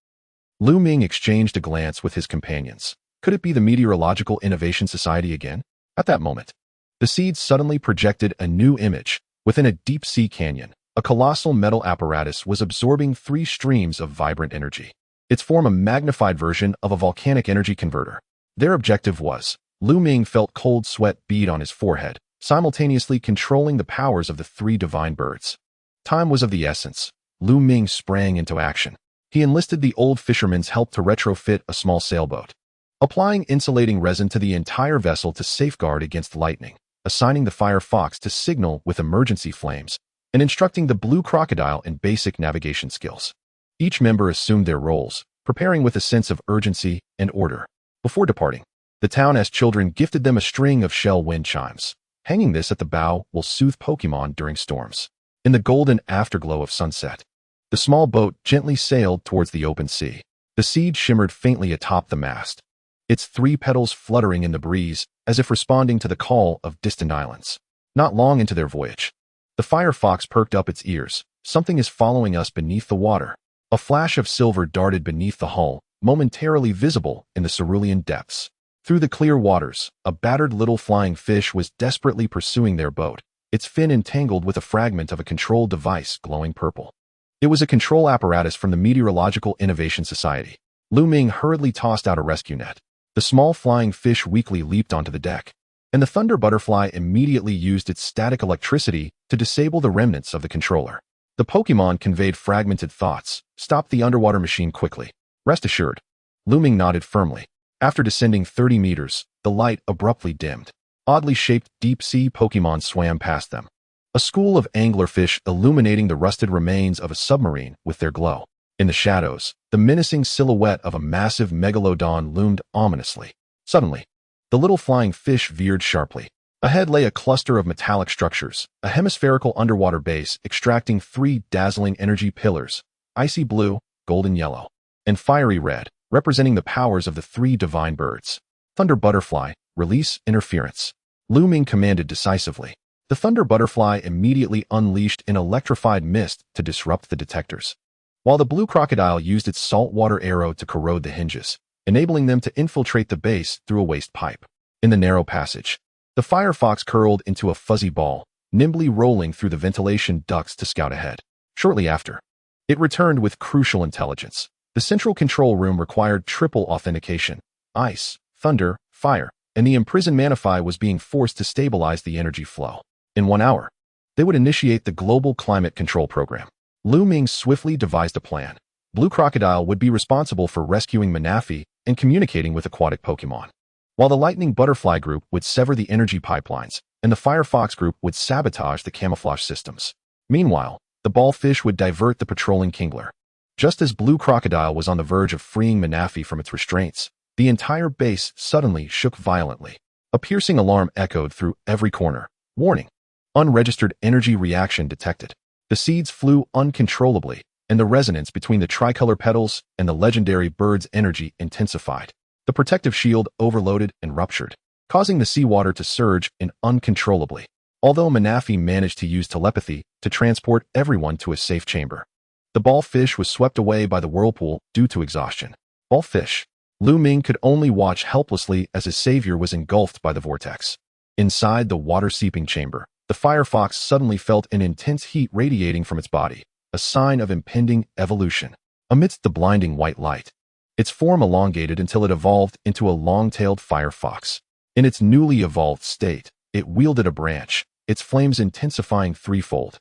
Lu Ming exchanged a glance with his companions. Could it be the Meteorological Innovation Society again? At that moment, the seeds suddenly projected a new image. Within a deep-sea canyon, a colossal metal apparatus was absorbing 3 streams of vibrant energy. Its form a magnified version of a volcanic energy converter. Their objective was, Lu Ming felt cold sweat bead on his forehead, simultaneously controlling the powers of the 3 divine birds. Time was of the essence. Lu Ming sprang into action. He enlisted the old fisherman's help to retrofit a small sailboat, applying insulating resin to the entire vessel to safeguard against lightning, assigning the fire fox to signal with emergency flames, and instructing the blue crocodile in basic navigation skills. Each member assumed their roles, preparing with a sense of urgency and order. Before departing, the town as children gifted them a string of shell wind chimes. Hanging this at the bow will soothe Pokémon during storms. In the golden afterglow of sunset, the small boat gently sailed towards the open sea. The seed shimmered faintly atop the mast, its 3 petals fluttering in the breeze as if responding to the call of distant islands. Not long into their voyage, the fire fox perked up its ears. Something is following us beneath the water. A flash of silver darted beneath the hull, momentarily visible in the cerulean depths. Through the clear waters, a battered little flying fish was desperately pursuing their boat, its fin entangled with a fragment of a control device glowing purple. It was a control apparatus from the Meteorological Innovation Society. Lu Ming hurriedly tossed out a rescue net. The small flying fish weakly leaped onto the deck, and the Thunder Butterfly immediately used its static electricity to disable the remnants of the controller. The Pokémon conveyed fragmented thoughts. Stop the underwater machine quickly. Rest assured. Lu Ming nodded firmly. After descending 30 meters, the light abruptly dimmed. Oddly shaped deep-sea Pokémon swam past them, a school of anglerfish illuminating the rusted remains of a submarine with their glow. In the shadows, the menacing silhouette of a massive megalodon loomed ominously. Suddenly, the little flying fish veered sharply. Ahead lay a cluster of metallic structures, a hemispherical underwater base extracting 3 dazzling energy pillars, icy blue, golden yellow, and fiery red, representing the powers of the 3 divine birds. Thunder Butterfly, release interference. Lu Ming commanded decisively. The Thunder Butterfly immediately unleashed an electrified mist to disrupt the detectors, while the blue crocodile used its saltwater arrow to corrode the hinges, enabling them to infiltrate the base through a waste pipe. In the narrow passage, the firefox curled into a fuzzy ball, nimbly rolling through the ventilation ducts to scout ahead. Shortly after, it returned with crucial intelligence. The central control room required triple authentication: ice, thunder, fire, and the imprisoned Manaphy was being forced to stabilize the energy flow. In 1 hour, they would initiate the global climate control program. Lu Ming swiftly devised a plan. Blue Crocodile would be responsible for rescuing Manaphy and communicating with aquatic Pokémon, while the Lightning Butterfly group would sever the energy pipelines, and the Firefox group would sabotage the camouflage systems. Meanwhile, the Ballfish would divert the patrolling Kingler. Just as Blue Crocodile was on the verge of freeing Manaphy from its restraints, the entire base suddenly shook violently. A piercing alarm echoed through every corner. Warning: unregistered energy reaction detected. The seeds flew uncontrollably, and the resonance between the tricolor petals and the legendary bird's energy intensified. The protective shield overloaded and ruptured, causing the seawater to surge uncontrollably. Although Manaphy managed to use telepathy to transport everyone to a safe chamber, the Ballfish was swept away by the whirlpool due to exhaustion. Ballfish. Lu Ming could only watch helplessly as his savior was engulfed by the vortex. Inside the water-seeping chamber, the Firefox suddenly felt an intense heat radiating from its body, a sign of impending evolution. Amidst the blinding white light, its form elongated until it evolved into a long-tailed firefox. In its newly evolved state, it wielded a branch, its flames intensifying threefold,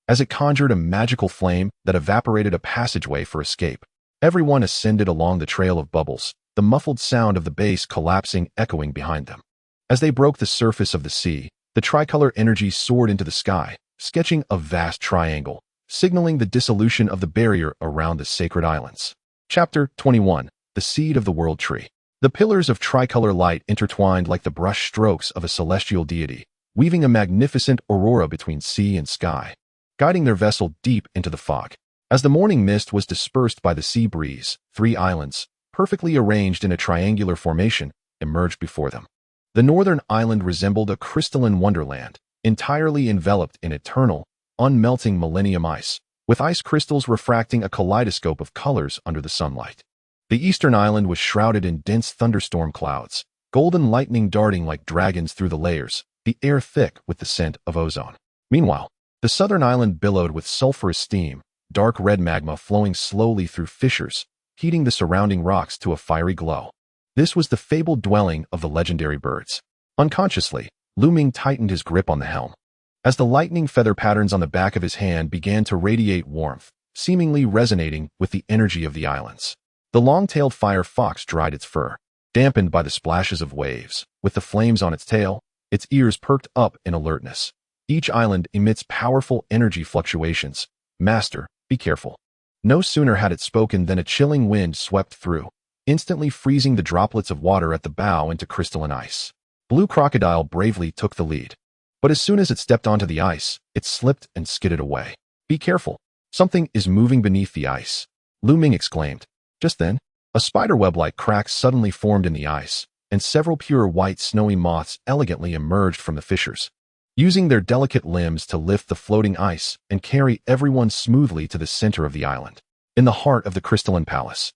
as it conjured a magical flame that evaporated a passageway for escape. Everyone ascended along the trail of bubbles, the muffled sound of the base collapsing echoing behind them. As they broke the surface of the sea, the tricolor energy soared into the sky, sketching a vast triangle, signaling the dissolution of the barrier around the sacred islands. Chapter 21. The Seed of the World Tree. The pillars of tricolor light intertwined like the brush strokes of a celestial deity, weaving a magnificent aurora between sea and sky, guiding their vessel deep into the fog. As the morning mist was dispersed by the sea breeze, 3 islands, perfectly arranged in a triangular formation, emerged before them. The northern island resembled a crystalline wonderland, entirely enveloped in eternal, unmelting millennium ice, with ice crystals refracting a kaleidoscope of colors under the sunlight. The eastern island was shrouded in dense thunderstorm clouds, golden lightning darting like dragons through the layers, the air thick with the scent of ozone. Meanwhile, the southern island billowed with sulfurous steam, dark red magma flowing slowly through fissures, heating the surrounding rocks to a fiery glow. This was the fabled dwelling of the legendary birds. Unconsciously, Lu Ming tightened his grip on the helm. As the lightning feather patterns on the back of his hand began to radiate warmth, seemingly resonating with the energy of the islands. The long-tailed fire fox dried its fur, dampened by the splashes of waves. With the flames on its tail, its ears perked up in alertness. Each island emits powerful energy fluctuations. Master, be careful. No sooner had it spoken than a chilling wind swept through, instantly freezing the droplets of water at the bow into crystalline ice. Blue Crocodile bravely took the lead. But as soon as it stepped onto the ice, it slipped and skidded away. Be careful. Something is moving beneath the ice, Lu Ming exclaimed. Just then, a spiderweb-like crack suddenly formed in the ice, and several pure white snowy moths elegantly emerged from the fissures, using their delicate limbs to lift the floating ice and carry everyone smoothly to the center of the island. In the heart of the crystalline palace,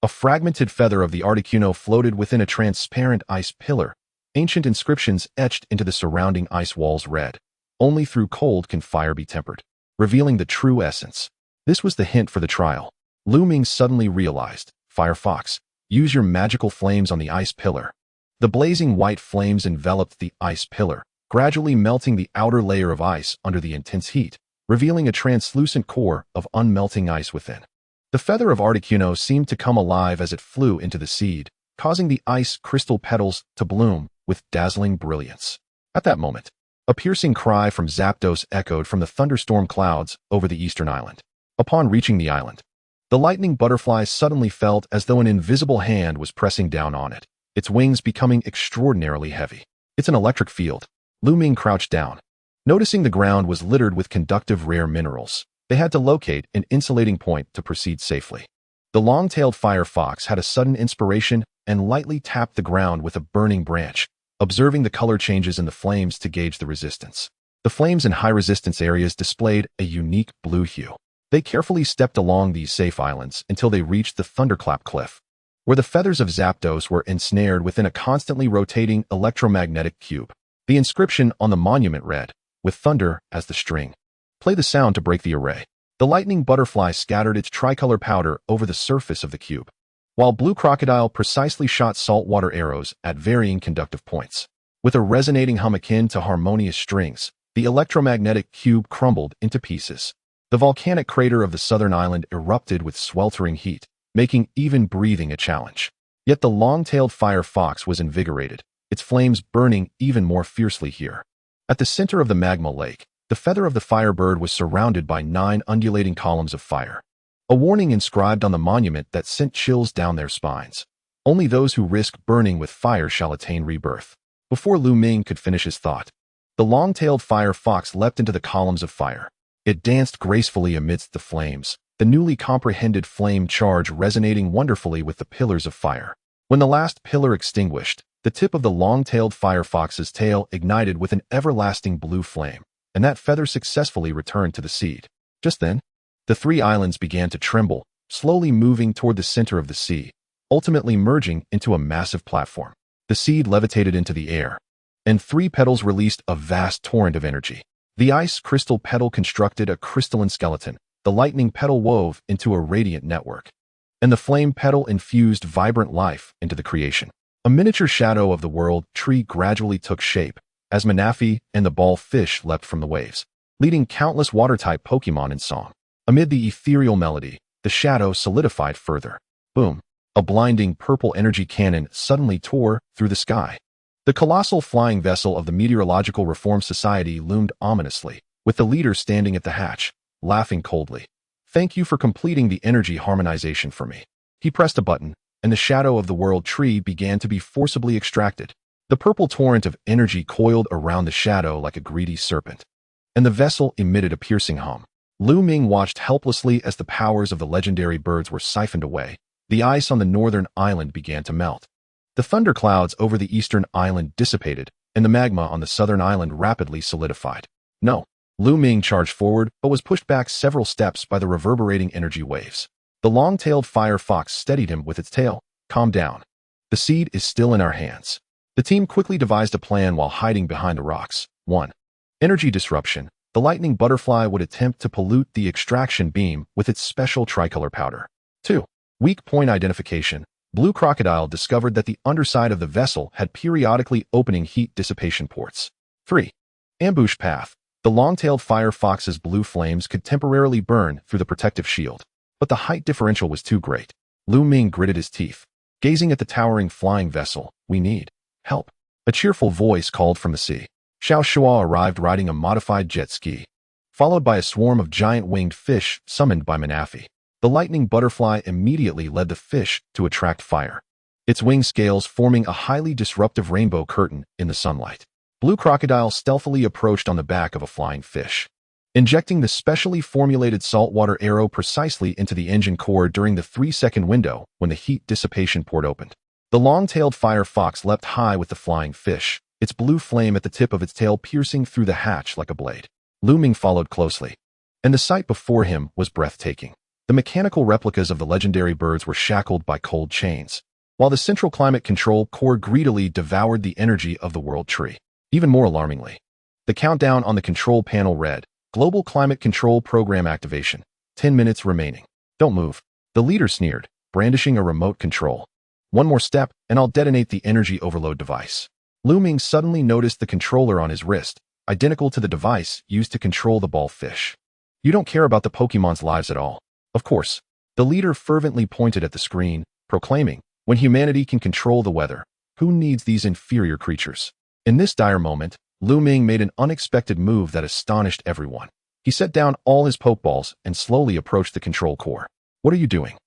a fragmented feather of the Articuno floated within a transparent ice pillar. Ancient inscriptions etched into the surrounding ice walls read, "Only through cold can fire be tempered," revealing the true essence. This was the hint for the trial. Lu Ming suddenly realized, Firefox, use your magical flames on the ice pillar. The blazing white flames enveloped the ice pillar, gradually melting the outer layer of ice under the intense heat, revealing a translucent core of unmelting ice within. The feather of Articuno seemed to come alive as it flew into the seed, causing the ice crystal petals to bloom with dazzling brilliance. At that moment, a piercing cry from Zapdos echoed from the thunderstorm clouds over the eastern island. Upon reaching the island, the lightning butterfly suddenly felt as though an invisible hand was pressing down on it, its wings becoming extraordinarily heavy. It's an electric field. Lu Ming crouched down. Noticing the ground was littered with conductive rare minerals, they had to locate an insulating point to proceed safely. The long-tailed fire fox had a sudden inspiration and lightly tapped the ground with a burning branch, observing the color changes in the flames to gauge the resistance. The flames in high-resistance areas displayed a unique blue hue. They carefully stepped along these safe islands until they reached the Thunderclap Cliff, where the feathers of Zapdos were ensnared within a constantly rotating electromagnetic cube. The inscription on the monument read, "With thunder as the string. Play the sound to break the array." The lightning butterfly scattered its tricolor powder over the surface of the cube, while Blue Crocodile precisely shot saltwater arrows at varying conductive points. With a resonating hum akin to harmonious strings, the electromagnetic cube crumbled into pieces. The volcanic crater of the southern island erupted with sweltering heat, making even breathing a challenge. Yet the long-tailed fire fox was invigorated, its flames burning even more fiercely here. At the center of the magma lake, the feather of the firebird was surrounded by 9 undulating columns of fire. A warning inscribed on the monument that sent chills down their spines. Only those who risk burning with fire shall attain rebirth. Before Lu Ming could finish his thought, the long-tailed fire fox leapt into the columns of fire. It danced gracefully amidst the flames, the newly comprehended flame charge resonating wonderfully with the pillars of fire. When the last pillar extinguished, the tip of the long-tailed fire fox's tail ignited with an everlasting blue flame, and that feather successfully returned to the seed. Just then, the 3 islands began to tremble, slowly moving toward the center of the sea, ultimately merging into a massive platform. The seed levitated into the air, and 3 petals released a vast torrent of energy. The ice crystal petal constructed a crystalline skeleton, the lightning petal wove into a radiant network, and the flame petal infused vibrant life into the creation. A miniature shadow of the world tree gradually took shape, as Manaphy and the ball fish leapt from the waves, leading countless water-type Pokémon in song. Amid the ethereal melody, the shadow solidified further. Boom! A blinding purple energy cannon suddenly tore through the sky. The colossal flying vessel of the Meteorological Reform Society loomed ominously, with the leader standing at the hatch, laughing coldly. "Thank you for completing the energy harmonization for me." He pressed a button, and the shadow of the world tree began to be forcibly extracted. The purple torrent of energy coiled around the shadow like a greedy serpent, and the vessel emitted a piercing hum. Lu Ming watched helplessly as the powers of the legendary birds were siphoned away. The ice on the northern island began to melt. The thunderclouds over the eastern island dissipated, and the magma on the southern island rapidly solidified. No, Lu Ming charged forward but was pushed back several steps by the reverberating energy waves. The long-tailed fire fox steadied him with its tail. "Calm down. The seed is still in our hands." The team quickly devised a plan while hiding behind the rocks. 1. Energy disruption. The lightning butterfly would attempt to pollute the extraction beam with its special tricolor powder. 2. Weak point identification. Blue Crocodile discovered that the underside of the vessel had periodically opening heat dissipation ports. 3. Ambush path. The long-tailed fire fox's blue flames could temporarily burn through the protective shield, but the height differential was too great. Lu Ming gritted his teeth. Gazing at the towering flying vessel, "We need help." A cheerful voice called from the sea. Xiao Shua arrived riding a modified jet ski, followed by a swarm of giant winged fish summoned by Manafi. The lightning butterfly immediately led the fish to attract fire, its wing scales forming a highly disruptive rainbow curtain in the sunlight. Blue Crocodile stealthily approached on the back of a flying fish, injecting the specially formulated saltwater arrow precisely into the engine core during the 3-second window when the heat dissipation port opened. The long-tailed fire fox leapt high with the flying fish, its blue flame at the tip of its tail piercing through the hatch like a blade. Lu Ming followed closely, and the sight before him was breathtaking. The mechanical replicas of the legendary birds were shackled by cold chains, while the central climate control core greedily devoured the energy of the world tree. Even more alarmingly, the countdown on the control panel read, "Global Climate Control Program Activation. 10 minutes remaining. Don't move." The leader sneered, brandishing a remote control. "One more step, and I'll detonate the energy overload device." Lu Ming suddenly noticed the controller on his wrist, identical to the device used to control the ball fish. "You don't care about the Pokemon's lives at all." "Of course." The leader fervently pointed at the screen, proclaiming, "When humanity can control the weather, who needs these inferior creatures?" In this dire moment, Lu Ming made an unexpected move that astonished everyone. He set down all his Pokeballs and slowly approached the control core. "What are you doing?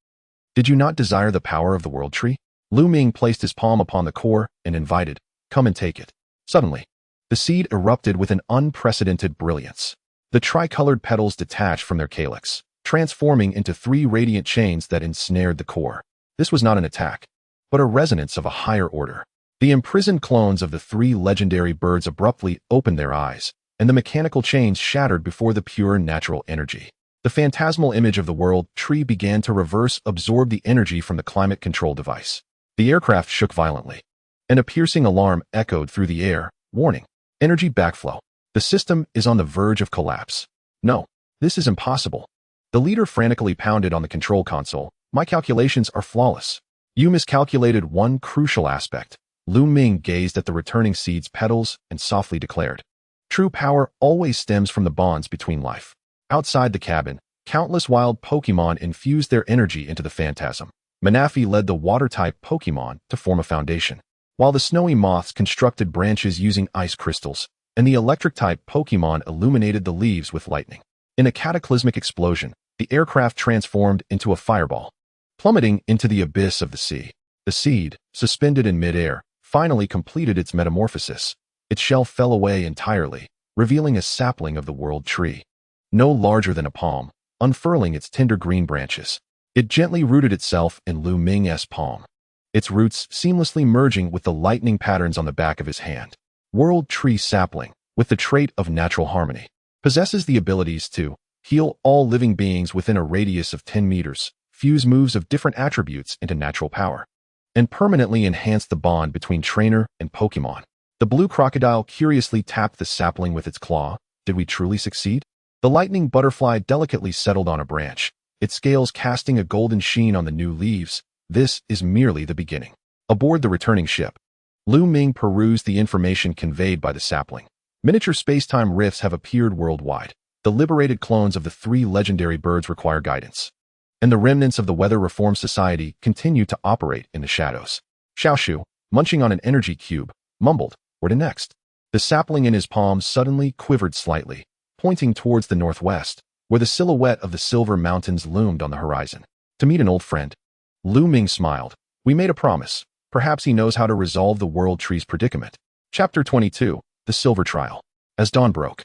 Did you not desire the power of the world tree?" Lu Ming placed his palm upon the core and invited, "Come and take it." Suddenly, the seed erupted with an unprecedented brilliance. The tricolored petals detached from their calyx, transforming into 3 radiant chains that ensnared the core. This was not an attack, but a resonance of a higher order. The imprisoned clones of the 3 legendary birds abruptly opened their eyes, and the mechanical chains shattered before the pure natural energy. The phantasmal image of the world tree began to reverse absorb the energy from the climate control device. The aircraft shook violently, and a piercing alarm echoed through the air, warning, "Energy backflow. The system is on the verge of collapse." "No, this is impossible." The leader frantically pounded on the control console. "My calculations are flawless." "You miscalculated one crucial aspect." Lu Ming gazed at the returning seed's petals and softly declared, "True power always stems from the bonds between life." Outside the cabin, countless wild Pokemon infused their energy into the phantasm. Manafi led the water-type Pokemon to form a foundation, while the snowy moths constructed branches using ice crystals, and the electric-type Pokemon illuminated the leaves with lightning. In a cataclysmic explosion, the aircraft transformed into a fireball, plummeting into the abyss of the sea. The seed, suspended in midair, finally completed its metamorphosis. Its shell fell away entirely, revealing a sapling of the world tree, no larger than a palm, unfurling its tender green branches. It gently rooted itself in Lu Ming's palm, its roots seamlessly merging with the lightning patterns on the back of his hand. World tree sapling, with the trait of natural harmony, possesses the abilities to heal all living beings within a radius of 10 meters, fuse moves of different attributes into natural power, and permanently enhance the bond between trainer and Pokemon. The blue crocodile curiously tapped the sapling with its claw. Did we truly succeed? The lightning butterfly delicately settled on a branch, its scales casting a golden sheen on the new leaves. This is merely the beginning. Aboard the returning ship, Lu Ming perused the information conveyed by the sapling. Miniature space-time rifts have appeared worldwide. The liberated clones of the 3 legendary birds require guidance, and the remnants of the Weather Reform Society continue to operate in the shadows. Xiaoshu, munching on an energy cube, mumbled, "Where to next?" The sapling in his palm suddenly quivered slightly, pointing towards the northwest, where the silhouette of the Silver Mountains loomed on the horizon. "To meet an old friend." Lu Ming smiled. "We made a promise. Perhaps he knows how to resolve the world tree's predicament." Chapter 22, The Silver Trial. As dawn broke,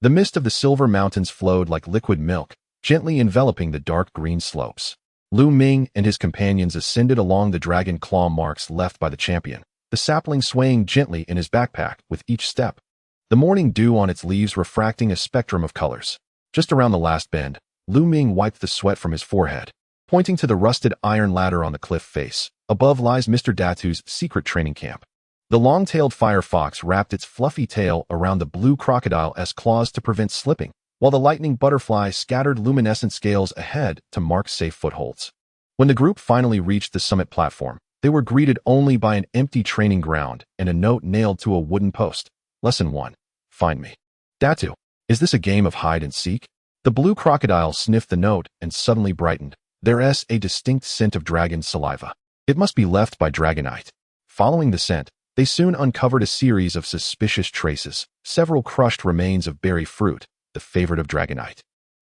the mist of the Silver Mountains flowed like liquid milk, gently enveloping the dark green slopes. Lu Ming and his companions ascended along the dragon claw marks left by the champion, the sapling swaying gently in his backpack with each step, the morning dew on its leaves refracting a spectrum of colors. Just around the last bend, Lu Ming wiped the sweat from his forehead, pointing to the rusted iron ladder on the cliff face. Above lies Mr. Datu's secret training camp. The long-tailed fire fox wrapped its fluffy tail around the blue crocodile's claws to prevent slipping, while the lightning butterfly scattered luminescent scales ahead to mark safe footholds. When the group finally reached the summit platform, they were greeted only by an empty training ground and a note nailed to a wooden post. Lesson 1. Find me. Datu. Is this a game of hide and seek? The blue crocodile sniffed the note and suddenly brightened. There's a distinct scent of dragon saliva. It must be left by Dragonite. Following the scent, they soon uncovered a series of suspicious traces, several crushed remains of berry fruit, the favorite of Dragonite.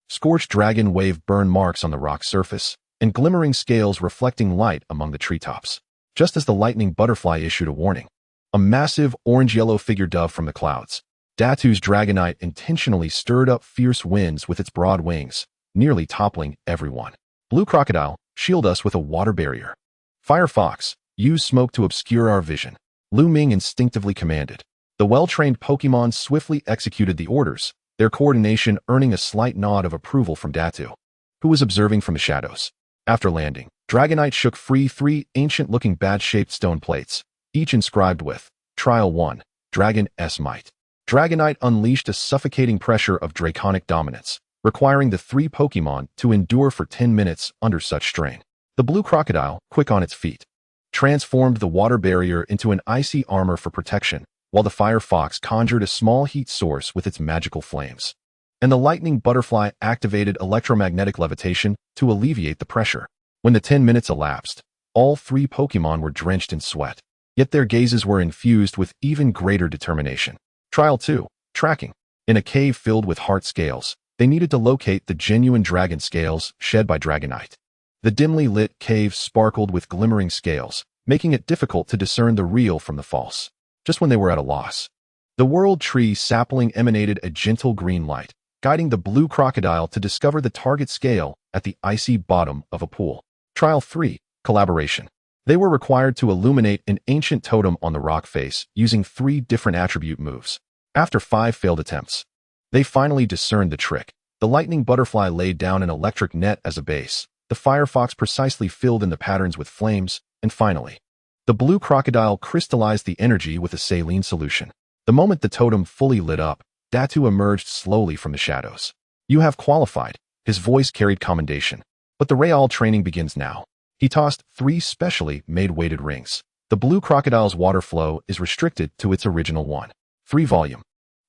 Scorched dragon wave burn marks on the rock surface, and glimmering scales reflecting light among the treetops. Just as the lightning butterfly issued a warning, a massive orange-yellow figure dove from the clouds. Datu's Dragonite intentionally stirred up fierce winds with its broad wings, nearly toppling everyone. Blue crocodile, shield us with a water barrier. Fire fox, use smoke to obscure our vision. Lu Ming instinctively commanded. The well-trained Pokémon swiftly executed the orders, their coordination earning a slight nod of approval from Datu, who was observing from the shadows. After landing, Dragonite shook free 3 ancient-looking bat-shaped stone plates, each inscribed with Trial 1, Dragon's Might. Dragonite unleashed a suffocating pressure of draconic dominance, requiring the 3 Pokémon to endure for 10 minutes under such strain. The blue crocodile, quick on its feet, transformed the water barrier into an icy armor for protection, while the fire fox conjured a small heat source with its magical flames. And the lightning butterfly activated electromagnetic levitation to alleviate the pressure. When the 10 minutes elapsed, all 3 Pokémon were drenched in sweat, yet their gazes were infused with even greater determination. Trial 2, Tracking. In a cave filled with heart scales, they needed to locate the genuine dragon scales shed by Dragonite. The dimly lit cave sparkled with glimmering scales, making it difficult to discern the real from the false. Just when they were at a loss, the world tree sapling emanated a gentle green light, guiding the blue crocodile to discover the target scale at the icy bottom of a pool. Trial 3, Collaboration. They were required to illuminate an ancient totem on the rock face using 3 different attribute moves. After 5 failed attempts, they finally discerned the trick. The lightning butterfly laid down an electric net as a base. The firefox precisely filled in the patterns with flames, and finally, the blue crocodile crystallized the energy with a saline solution. The moment the totem fully lit up, Datu emerged slowly from the shadows. You have qualified. His voice carried commendation. But the real training begins now. He tossed 3 specially made weighted rings. The blue crocodile's water flow is restricted to its original 1.3 volume.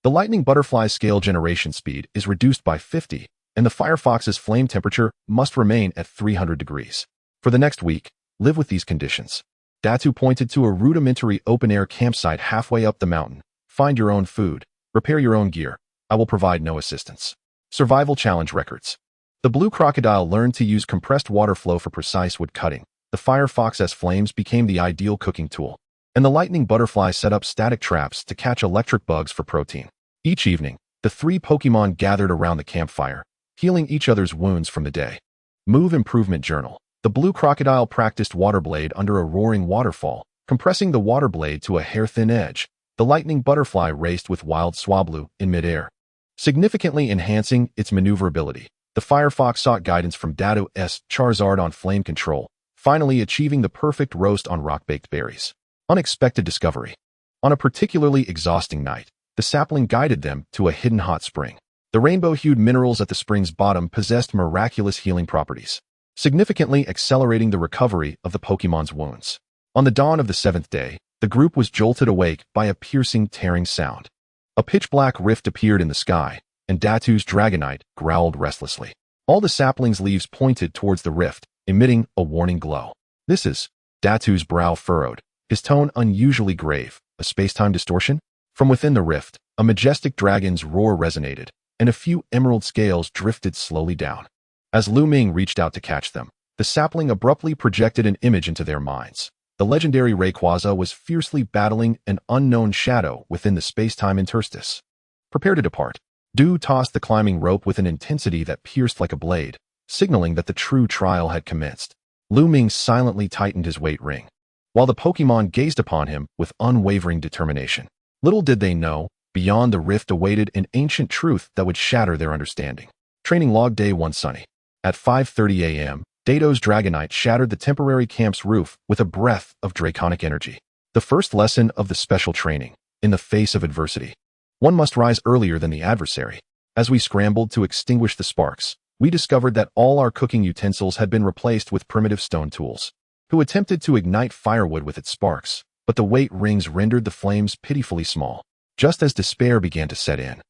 The lightning butterfly's scale generation speed is reduced by 50, and the firefox's flame temperature must remain at 300 degrees. For the next week, live with these conditions. Datu pointed to a rudimentary open-air campsite halfway up the mountain. Find your own food. Repair your own gear. I will provide no assistance. Survival challenge records. The blue crocodile learned to use compressed water flow for precise wood cutting. The firefox's flames became the ideal cooking tool, and the lightning butterfly set up static traps to catch electric bugs for protein. Each evening, the 3 Pokémon gathered around the campfire, healing each other's wounds from the day. Move Improvement Journal. The blue crocodile practiced water blade under a roaring waterfall, compressing the water blade to a hair-thin edge. The lightning butterfly raced with wild Swablu in midair, significantly enhancing its maneuverability. The firefox sought guidance from Datu's Charizard on flame control, finally achieving the perfect roast on rock-baked berries. Unexpected discovery. On a particularly exhausting night, the sapling guided them to a hidden hot spring. The rainbow-hued minerals at the spring's bottom possessed miraculous healing properties, significantly accelerating the recovery of the Pokémon's wounds. On the dawn of the 7th day, the group was jolted awake by a piercing, tearing sound. A pitch-black rift appeared in the sky, and Datu's Dragonite growled restlessly. All the sapling's leaves pointed towards the rift, emitting a warning glow. This is... Datu's brow furrowed, his tone unusually grave. A space-time distortion? From within the rift, a majestic dragon's roar resonated, and a few emerald scales drifted slowly down. As Lu Ming reached out to catch them, the sapling abruptly projected an image into their minds. The legendary Rayquaza was fiercely battling an unknown shadow within the space-time interstice. Prepare to depart. Du tossed the climbing rope with an intensity that pierced like a blade, signaling that the true trial had commenced. Lu Ming silently tightened his weight ring, while the Pokémon gazed upon him with unwavering determination. Little did they know, beyond the rift awaited an ancient truth that would shatter their understanding. Training log day 1 sunny. At 5:30 a.m., Dato's Dragonite shattered the temporary camp's roof with a breath of draconic energy. The first lesson of the special training. In the face of adversity, one must rise earlier than the adversary. As we scrambled to extinguish the sparks, we discovered that all our cooking utensils had been replaced with primitive stone tools. Who attempted to ignite firewood with its sparks, but the weight rings rendered the flames pitifully small. Just as despair began to set in,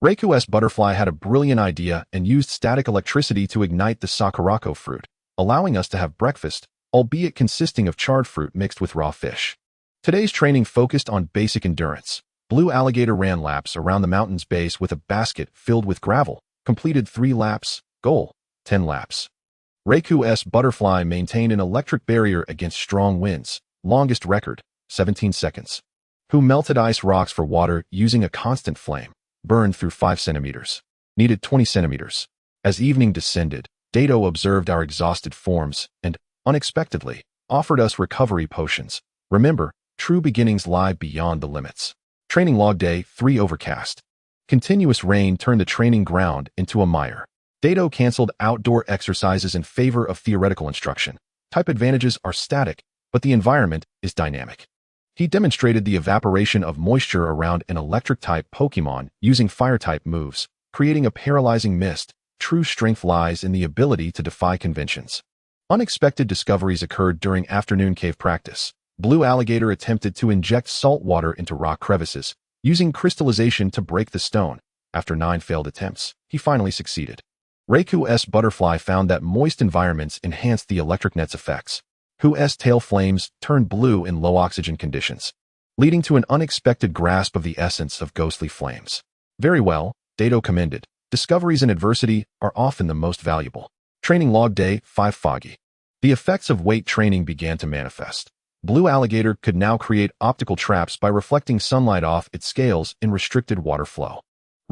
Reiku's butterfly had a brilliant idea and used static electricity to ignite the sakurako fruit, allowing us to have breakfast, albeit consisting of charred fruit mixed with raw fish. Today's training focused on basic endurance. Blue Alligator ran laps around the mountain's base with a basket filled with gravel, completed 3 laps, goal, 10 laps. Reiku's butterfly maintained an electric barrier against strong winds, longest record, 17 seconds. Who melted ice rocks for water using a constant flame, burned through 5 centimeters. Needed 20 centimeters. As evening descended, Dato observed our exhausted forms and, unexpectedly, offered us recovery potions. Remember, true beginnings lie beyond the limits. Training log day 3 overcast. Continuous rain turned the training ground into a mire. Dato canceled outdoor exercises in favor of theoretical instruction. Type advantages are static, but the environment is dynamic. He demonstrated the evaporation of moisture around an electric-type Pokémon using fire-type moves, creating a paralyzing mist. True strength lies in the ability to defy conventions. Unexpected discoveries occurred during afternoon cave practice. Blue Alligator attempted to inject salt water into rock crevices, using crystallization to break the stone. After 9 failed attempts, he finally succeeded. Reiku's butterfly found that moist environments enhanced the electric net's effects. Hu's tail flames turned blue in low oxygen conditions, leading to an unexpected grasp of the essence of ghostly flames. Very well, Dato commended. Discoveries in adversity are often the most valuable. Training log day 5 foggy. The effects of weight training began to manifest. Blue Alligator could now create optical traps by reflecting sunlight off its scales in restricted water flow.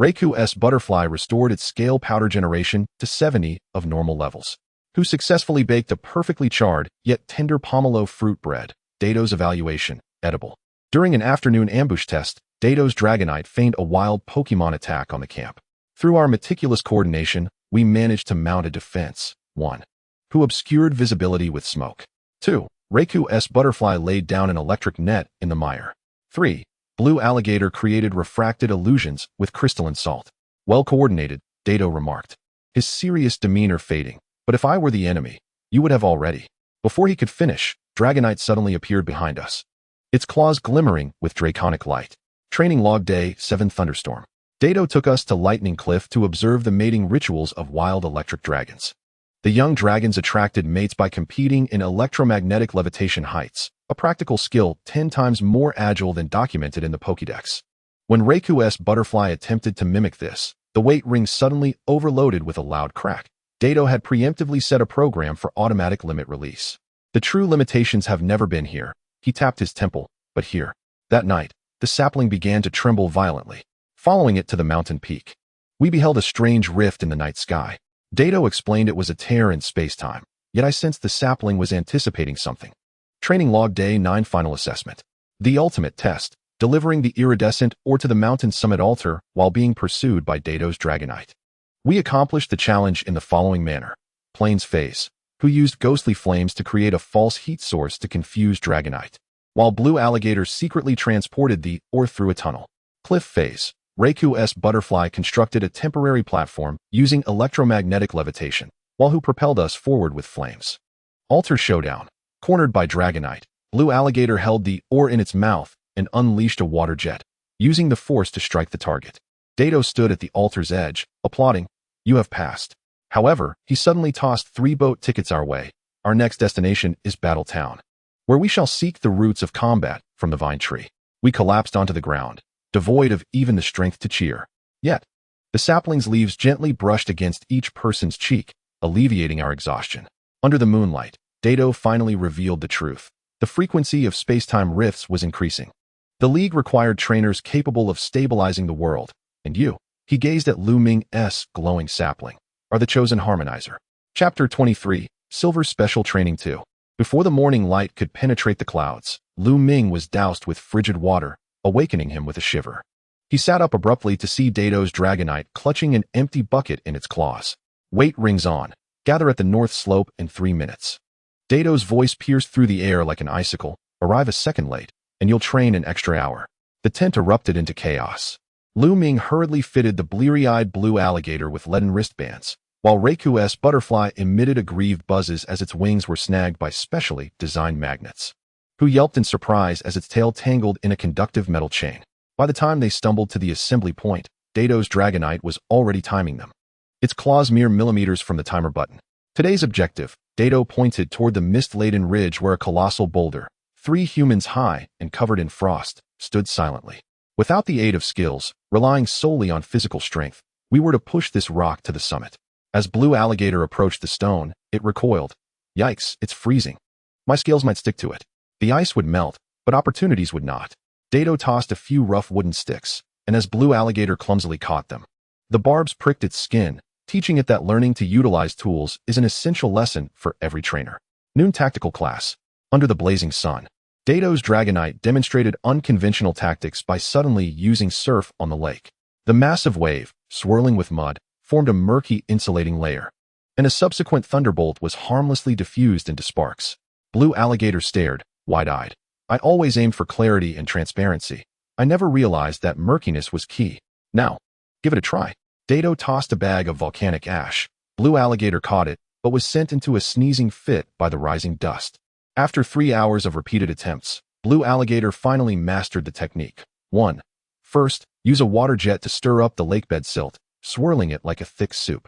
Reiku's butterfly restored its scale powder generation to 70 of normal levels. Who successfully baked a perfectly charred, yet tender pomelo fruit bread. Dato's evaluation, edible. During an afternoon ambush test, Dato's Dragonite feigned a wild Pokémon attack on the camp. Through our meticulous coordination, we managed to mount a defense. 1. Who obscured visibility with smoke. 2. Reiku's butterfly laid down an electric net in the mire. 3. Blue Alligator created refracted illusions with crystalline salt. Well coordinated, Dato remarked, his serious demeanor fading. But if I were the enemy, you would have already. Before he could finish, Dragonite suddenly appeared behind us, its claws glimmering with draconic light. Training log day 7 thunderstorm. Dato took us to Lightning Cliff to observe the mating rituals of wild electric dragons. The young dragons attracted mates by competing in electromagnetic levitation heights, a practical skill 10 times more agile than documented in the Pokédex. When Reiku's butterfly attempted to mimic this, the weight ring suddenly overloaded with a loud crack. Dato had preemptively set a program for automatic limit release. The true limitations have never been here. He tapped his temple, but here. That night, the sapling began to tremble violently. Following it to the mountain peak, we beheld a strange rift in the night sky. Dato explained it was a tear in space-time, yet I sensed the sapling was anticipating something. Training log day 9 final assessment. The ultimate test, delivering the iridescent ore to the mountain summit altar while being pursued by Dato's Dragonite. We accomplished the challenge in the following manner. Plains Phase, who used ghostly flames to create a false heat source to confuse Dragonite, while Blue Alligator secretly transported the ore through a tunnel. Cliff Phase, Reiku's butterfly constructed a temporary platform using electromagnetic levitation, while Who propelled us forward with flames. Altar Showdown. Cornered by Dragonite, Blue Alligator held the ore in its mouth and unleashed a water jet, using the force to strike the target. Dato stood at the altar's edge, applauding. You have passed. However, he suddenly tossed 3 boat tickets our way. Our next destination is Battle Town, where we shall seek the roots of combat from the vine tree. We collapsed onto the ground, devoid of even the strength to cheer. Yet, the sapling's leaves gently brushed against each person's cheek, alleviating our exhaustion. Under the moonlight, Dato finally revealed the truth. The frequency of space-time rifts was increasing. The League required trainers capable of stabilizing the world, and you, he gazed at Lu Ming's glowing sapling, are the chosen harmonizer. Chapter 23, Silver Special Training 2. Before the morning light could penetrate the clouds, Lu Ming was doused with frigid water, awakening him with a shiver. He sat up abruptly to see Dato's Dragonite clutching an empty bucket in its claws. Wait rings on. Gather at the north slope in 3 minutes. Dato's voice pierced through the air like an icicle. Arrive a second late, and you'll train an extra hour. The tent erupted into chaos. Lu Ming hurriedly fitted the bleary-eyed Blue Alligator with leaden wristbands, while Reiku's butterfly emitted aggrieved buzzes as its wings were snagged by specially designed magnets. Who yelped in surprise as its tail tangled in a conductive metal chain. By the time they stumbled to the assembly point, Dato's Dragonite was already timing them. Its claws mere millimeters from the timer button. Today's objective, Dato pointed toward the mist-laden ridge where a colossal boulder, 3 humans high and covered in frost, stood silently. Without the aid of skills, relying solely on physical strength, we were to push this rock to the summit. As Blue Alligator approached the stone, it recoiled. Yikes, it's freezing. My scales might stick to it. The ice would melt, but opportunities would not. Dato tossed a few rough wooden sticks, and as Blue Alligator clumsily caught them, the barbs pricked its skin, teaching it that learning to utilize tools is an essential lesson for every trainer. Noon tactical class. Under the blazing sun, Dato's Dragonite demonstrated unconventional tactics by suddenly using surf on the lake. The massive wave, swirling with mud, formed a murky insulating layer, and a subsequent thunderbolt was harmlessly diffused into sparks. Blue Alligator stared, wide-eyed. I always aimed for clarity and transparency. I never realized that murkiness was key. Now, give it a try. Dato tossed a bag of volcanic ash. Blue Alligator caught it, but was sent into a sneezing fit by the rising dust. After 3 hours of repeated attempts, Blue Alligator finally mastered the technique. 1. First, use a water jet to stir up the lakebed silt, swirling it like a thick soup.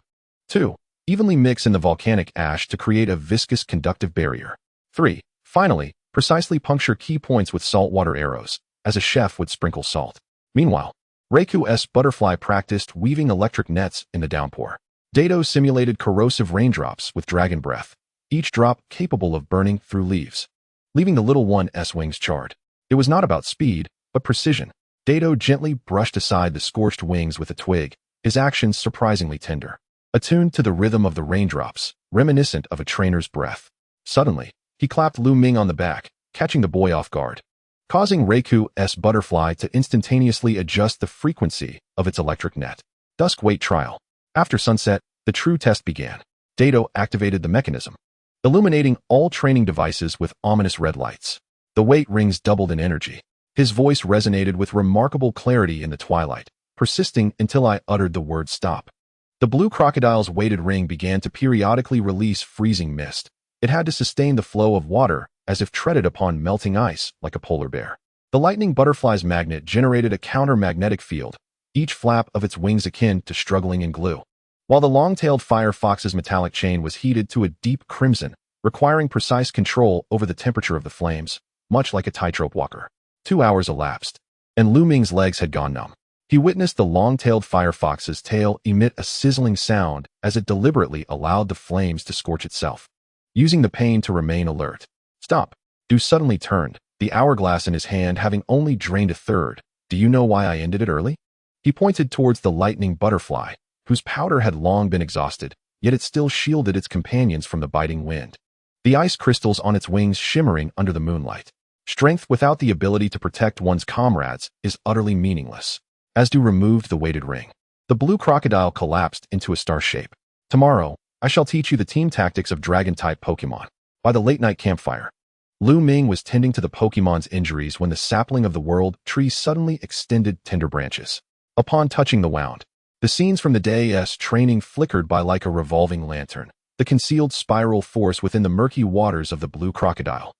2. Evenly mix in the volcanic ash to create a viscous conductive barrier. 3. Finally, precisely puncture key points with saltwater arrows, as a chef would sprinkle salt. Meanwhile, Rehearsed Butterfly practiced weaving electric nets in the downpour. Dato simulated corrosive raindrops with dragon breath, each drop capable of burning through leaves, leaving the little one's wings charred. It was not about speed, but precision. Dato gently brushed aside the scorched wings with a twig, his actions surprisingly tender, attuned to the rhythm of the raindrops, reminiscent of a trainer's breath. Suddenly, he clapped Lu Ming on the back, catching the boy off guard, causing Rehearsed Butterfly to instantaneously adjust the frequency of its electric net. Dusk wait trial. After sunset, the true test began. Dato activated the mechanism, illuminating all training devices with ominous red lights. The wait rings doubled in energy. His voice resonated with remarkable clarity in the twilight, persisting until I uttered the word stop. The blue crocodile's weighted ring began to periodically release freezing mist. It had to sustain the flow of water as if treaded upon melting ice like a polar bear. The lightning butterfly's magnet generated a counter-magnetic field, each flap of its wings akin to struggling in glue, while the long-tailed fire fox's metallic chain was heated to a deep crimson, requiring precise control over the temperature of the flames, much like a tightrope walker. 2 hours elapsed, and Lu Ming's legs had gone numb. He witnessed the long-tailed fire fox's tail emit a sizzling sound as it deliberately allowed the flames to scorch itself, using the pain to remain alert. Stop. Du suddenly turned, the hourglass in his hand having only drained a third. Do you know why I ended it early? He pointed towards the lightning butterfly, whose powder had long been exhausted, yet it still shielded its companions from the biting wind. The ice crystals on its wings shimmering under the moonlight. Strength without the ability to protect one's comrades is utterly meaningless. As Du removed the weighted ring, the blue crocodile collapsed into a star shape. Tomorrow, I shall teach you the team tactics of dragon-type Pokémon. By the late-night campfire, Lu Ming was tending to the Pokémon's injuries when the sapling of the world tree suddenly extended tender branches. Upon touching the wound, the scenes from the day's training flickered by like a revolving lantern, the concealed spiral force within the murky waters of the blue crocodile,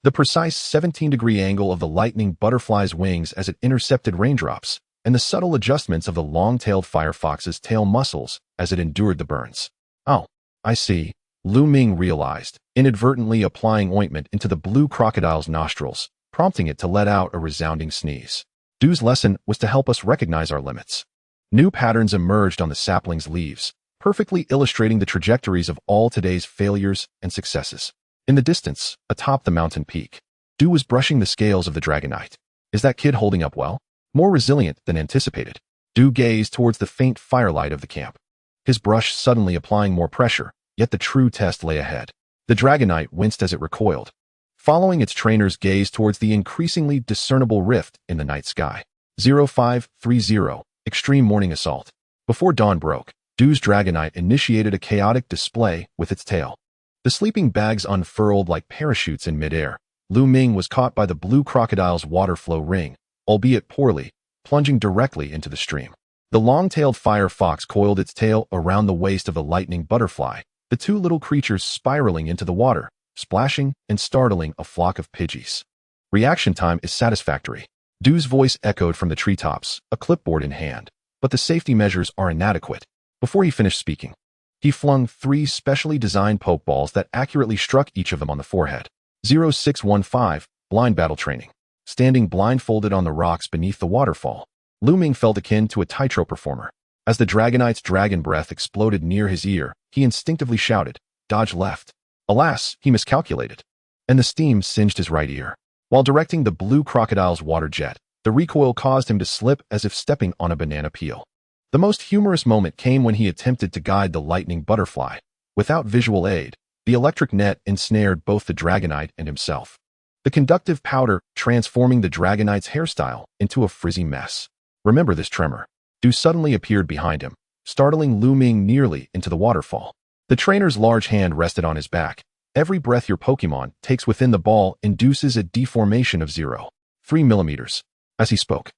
the precise 17-degree angle of the lightning butterfly's wings as it intercepted raindrops, and the subtle adjustments of the long-tailed fire fox's tail muscles as it endured the burns. Oh, I see, Lu Ming realized, inadvertently applying ointment into the blue crocodile's nostrils, prompting it to let out a resounding sneeze. Du's lesson was to help us recognize our limits. New patterns emerged on the sapling's leaves, perfectly illustrating the trajectories of all today's failures and successes. In the distance, atop the mountain peak, Du was brushing the scales of the Dragonite. Is that kid holding up well? More resilient than anticipated. Du gazed towards the faint firelight of the camp, his brush suddenly applying more pressure, yet the true test lay ahead. The Dragonite winced as it recoiled, following its trainer's gaze towards the increasingly discernible rift in the night sky. 0530, Extreme Morning Assault. Before dawn broke, Du's Dragonite initiated a chaotic display with its tail. The sleeping bags unfurled like parachutes in midair. Lu Ming was caught by the blue crocodile's water flow ring, albeit poorly, plunging directly into the stream. The long-tailed fire fox coiled its tail around the waist of the lightning butterfly, the two little creatures spiraling into the water, splashing and startling a flock of pidgeys. Reaction time is satisfactory. Du's voice echoed from the treetops, a clipboard in hand. but the safety measures are inadequate. Before he finished speaking, he flung 3 specially designed pokeballs that accurately struck each of them on the forehead. 0615, Blind Battle Training. Standing blindfolded on the rocks beneath the waterfall, Lu Ming felt akin to a tightrope performer. As the Dragonite's dragon breath exploded near his ear, he instinctively shouted, "Dodge left." Alas, he miscalculated, and the steam singed his right ear. While directing the blue crocodile's water jet, the recoil caused him to slip as if stepping on a banana peel. The most humorous moment came when he attempted to guide the lightning butterfly. Without visual aid, the electric net ensnared both the Dragonite and himself, the conductive powder transforming the Dragonite's hairstyle into a frizzy mess. Remember this tremor. Du suddenly appeared behind him, startling Lu Ming nearly into the waterfall. The trainer's large hand rested on his back. Every breath your Pokemon takes within the ball induces a deformation of 0.3 millimeters. As he spoke,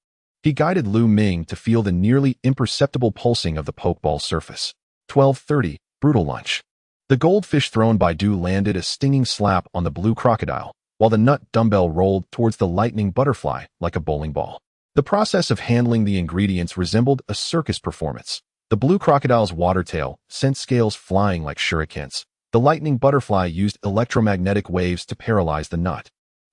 he guided Lu Ming to feel the nearly imperceptible pulsing of the Pokeball surface. 12:30, Brutal Lunch. The goldfish thrown by Du landed a stinging slap on the blue crocodile, while the nut dumbbell rolled towards the lightning butterfly like a bowling ball. The process of handling the ingredients resembled a circus performance. The blue crocodile's water tail sent scales flying like shurikens. The lightning butterfly used electromagnetic waves to paralyze the nut.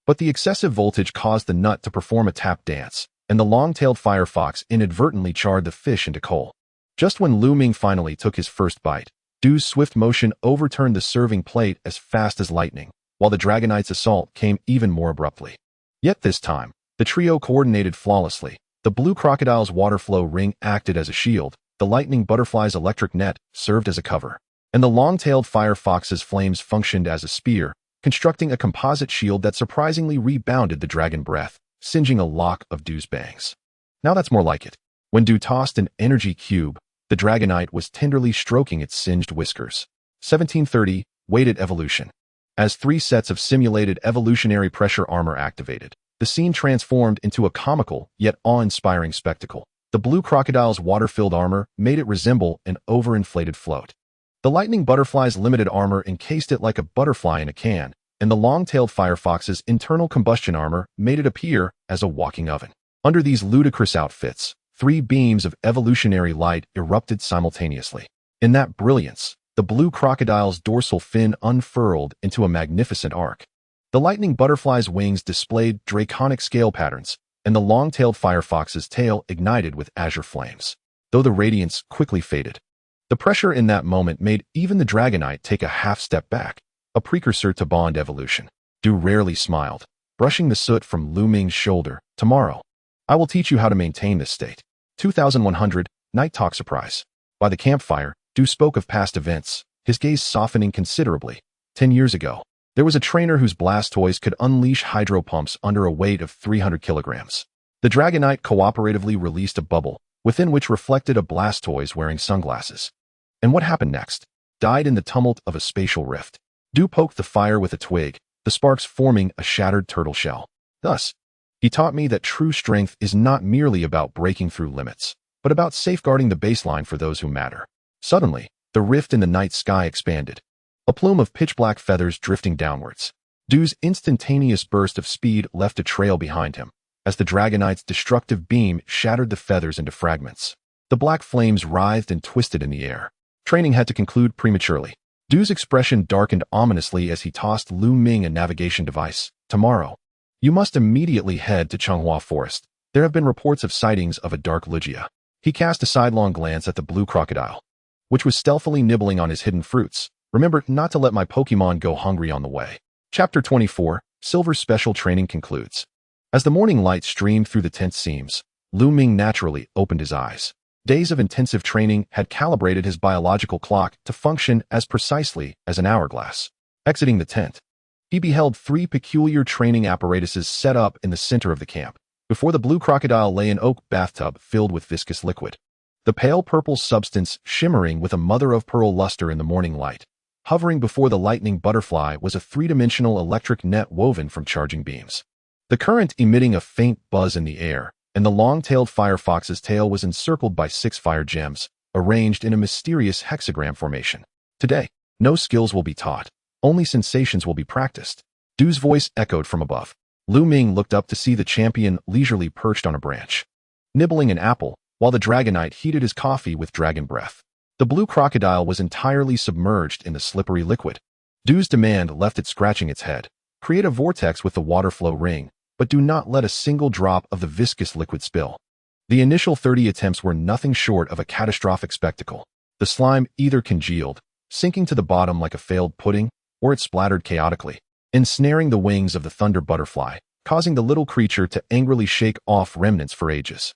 But the excessive voltage caused the nut to perform a tap dance, and the long-tailed firefox inadvertently charred the fish into coal. Just when Lu Ming finally took his first bite, Du's swift motion overturned the serving plate as fast as lightning, while the Dragonite's assault came even more abruptly. Yet this time, the trio coordinated flawlessly. The blue crocodile's water flow ring acted as a shield, the lightning butterfly's electric net served as a cover, and the long-tailed firefox's flames functioned as a spear, constructing a composite shield that surprisingly rebounded the dragon breath, singeing a lock of Du's bangs. Now that's more like it. When Du tossed an energy cube, the Dragonite was tenderly stroking its singed whiskers. 1730, Weighted Evolution. As 3 sets of simulated evolutionary pressure armor activated, the scene transformed into a comical yet awe-inspiring spectacle. The blue crocodile's water-filled armor made it resemble an overinflated float. The lightning butterfly's limited armor encased it like a butterfly in a can, and the long-tailed firefox's internal combustion armor made it appear as a walking oven. Under these ludicrous outfits, 3 beams of evolutionary light erupted simultaneously. In that brilliance, the blue crocodile's dorsal fin unfurled into a magnificent arc. The lightning butterfly's wings displayed draconic scale patterns, and the long-tailed firefox's tail ignited with azure flames. Though the radiance quickly faded, the pressure in that moment made even the Dragonite take a half-step back, a precursor to bond evolution. Du rarely smiled, brushing the soot from Lu Ming's shoulder. "Tomorrow, I will teach you how to maintain this state." 2100, Night Talk Surprise. By the campfire, Du spoke of past events, his gaze softening considerably. 10 years ago, there was a trainer whose Blastoise could unleash hydro pumps under a weight of 300 kilograms. The Dragonite cooperatively released a bubble, within which reflected a Blastoise wearing sunglasses. And what happened next? Died in the tumult of a spatial rift. Du poked the fire with a twig, the sparks forming a shattered turtle shell. Thus, he taught me that true strength is not merely about breaking through limits, but about safeguarding the baseline for those who matter. Suddenly, the rift in the night sky expanded, a plume of pitch-black feathers drifting downwards. Du's instantaneous burst of speed left a trail behind him, as the Dragonite's destructive beam shattered the feathers into fragments. The black flames writhed and twisted in the air. Training had to conclude prematurely. Du's expression darkened ominously as he tossed Lu Ming a navigation device. "Tomorrow, you must immediately head to Changhua Forest. There have been reports of sightings of a dark Lugia." He cast a sidelong glance at the blue crocodile, which was stealthily nibbling on his hidden fruits. "Remember not to let my Pokemon go hungry on the way." Chapter 24, Silver Special Training concludes. As the morning light streamed through the tent seams, Lu Ming naturally opened his eyes. Days of intensive training had calibrated his biological clock to function as precisely as an hourglass. Exiting the tent, he beheld 3 peculiar training apparatuses set up in the center of the camp. Before the blue crocodile lay an oak bathtub filled with viscous liquid, the pale purple substance shimmering with a mother-of-pearl luster in the morning light. Hovering before the lightning butterfly was a 3-dimensional electric net woven from charging beams, the current emitting a faint buzz in the air, and the long-tailed firefox's tail was encircled by 6 fire gems, arranged in a mysterious hexagram formation. "Today, no skills will be taught, only sensations will be practiced." Du's voice echoed from above. Lu Ming looked up to see the champion leisurely perched on a branch, nibbling an apple, while the Dragonite heated his coffee with dragon breath. The blue crocodile was entirely submerged in the slippery liquid. Du's demand left it scratching its head. Create a vortex with the water flow ring, but do not let a single drop of the viscous liquid spill. The initial 30 attempts were nothing short of a catastrophic spectacle. The slime either congealed, sinking to the bottom like a failed pudding, or it splattered chaotically, ensnaring the wings of the Thunder Butterfly, causing the little creature to angrily shake off remnants for ages.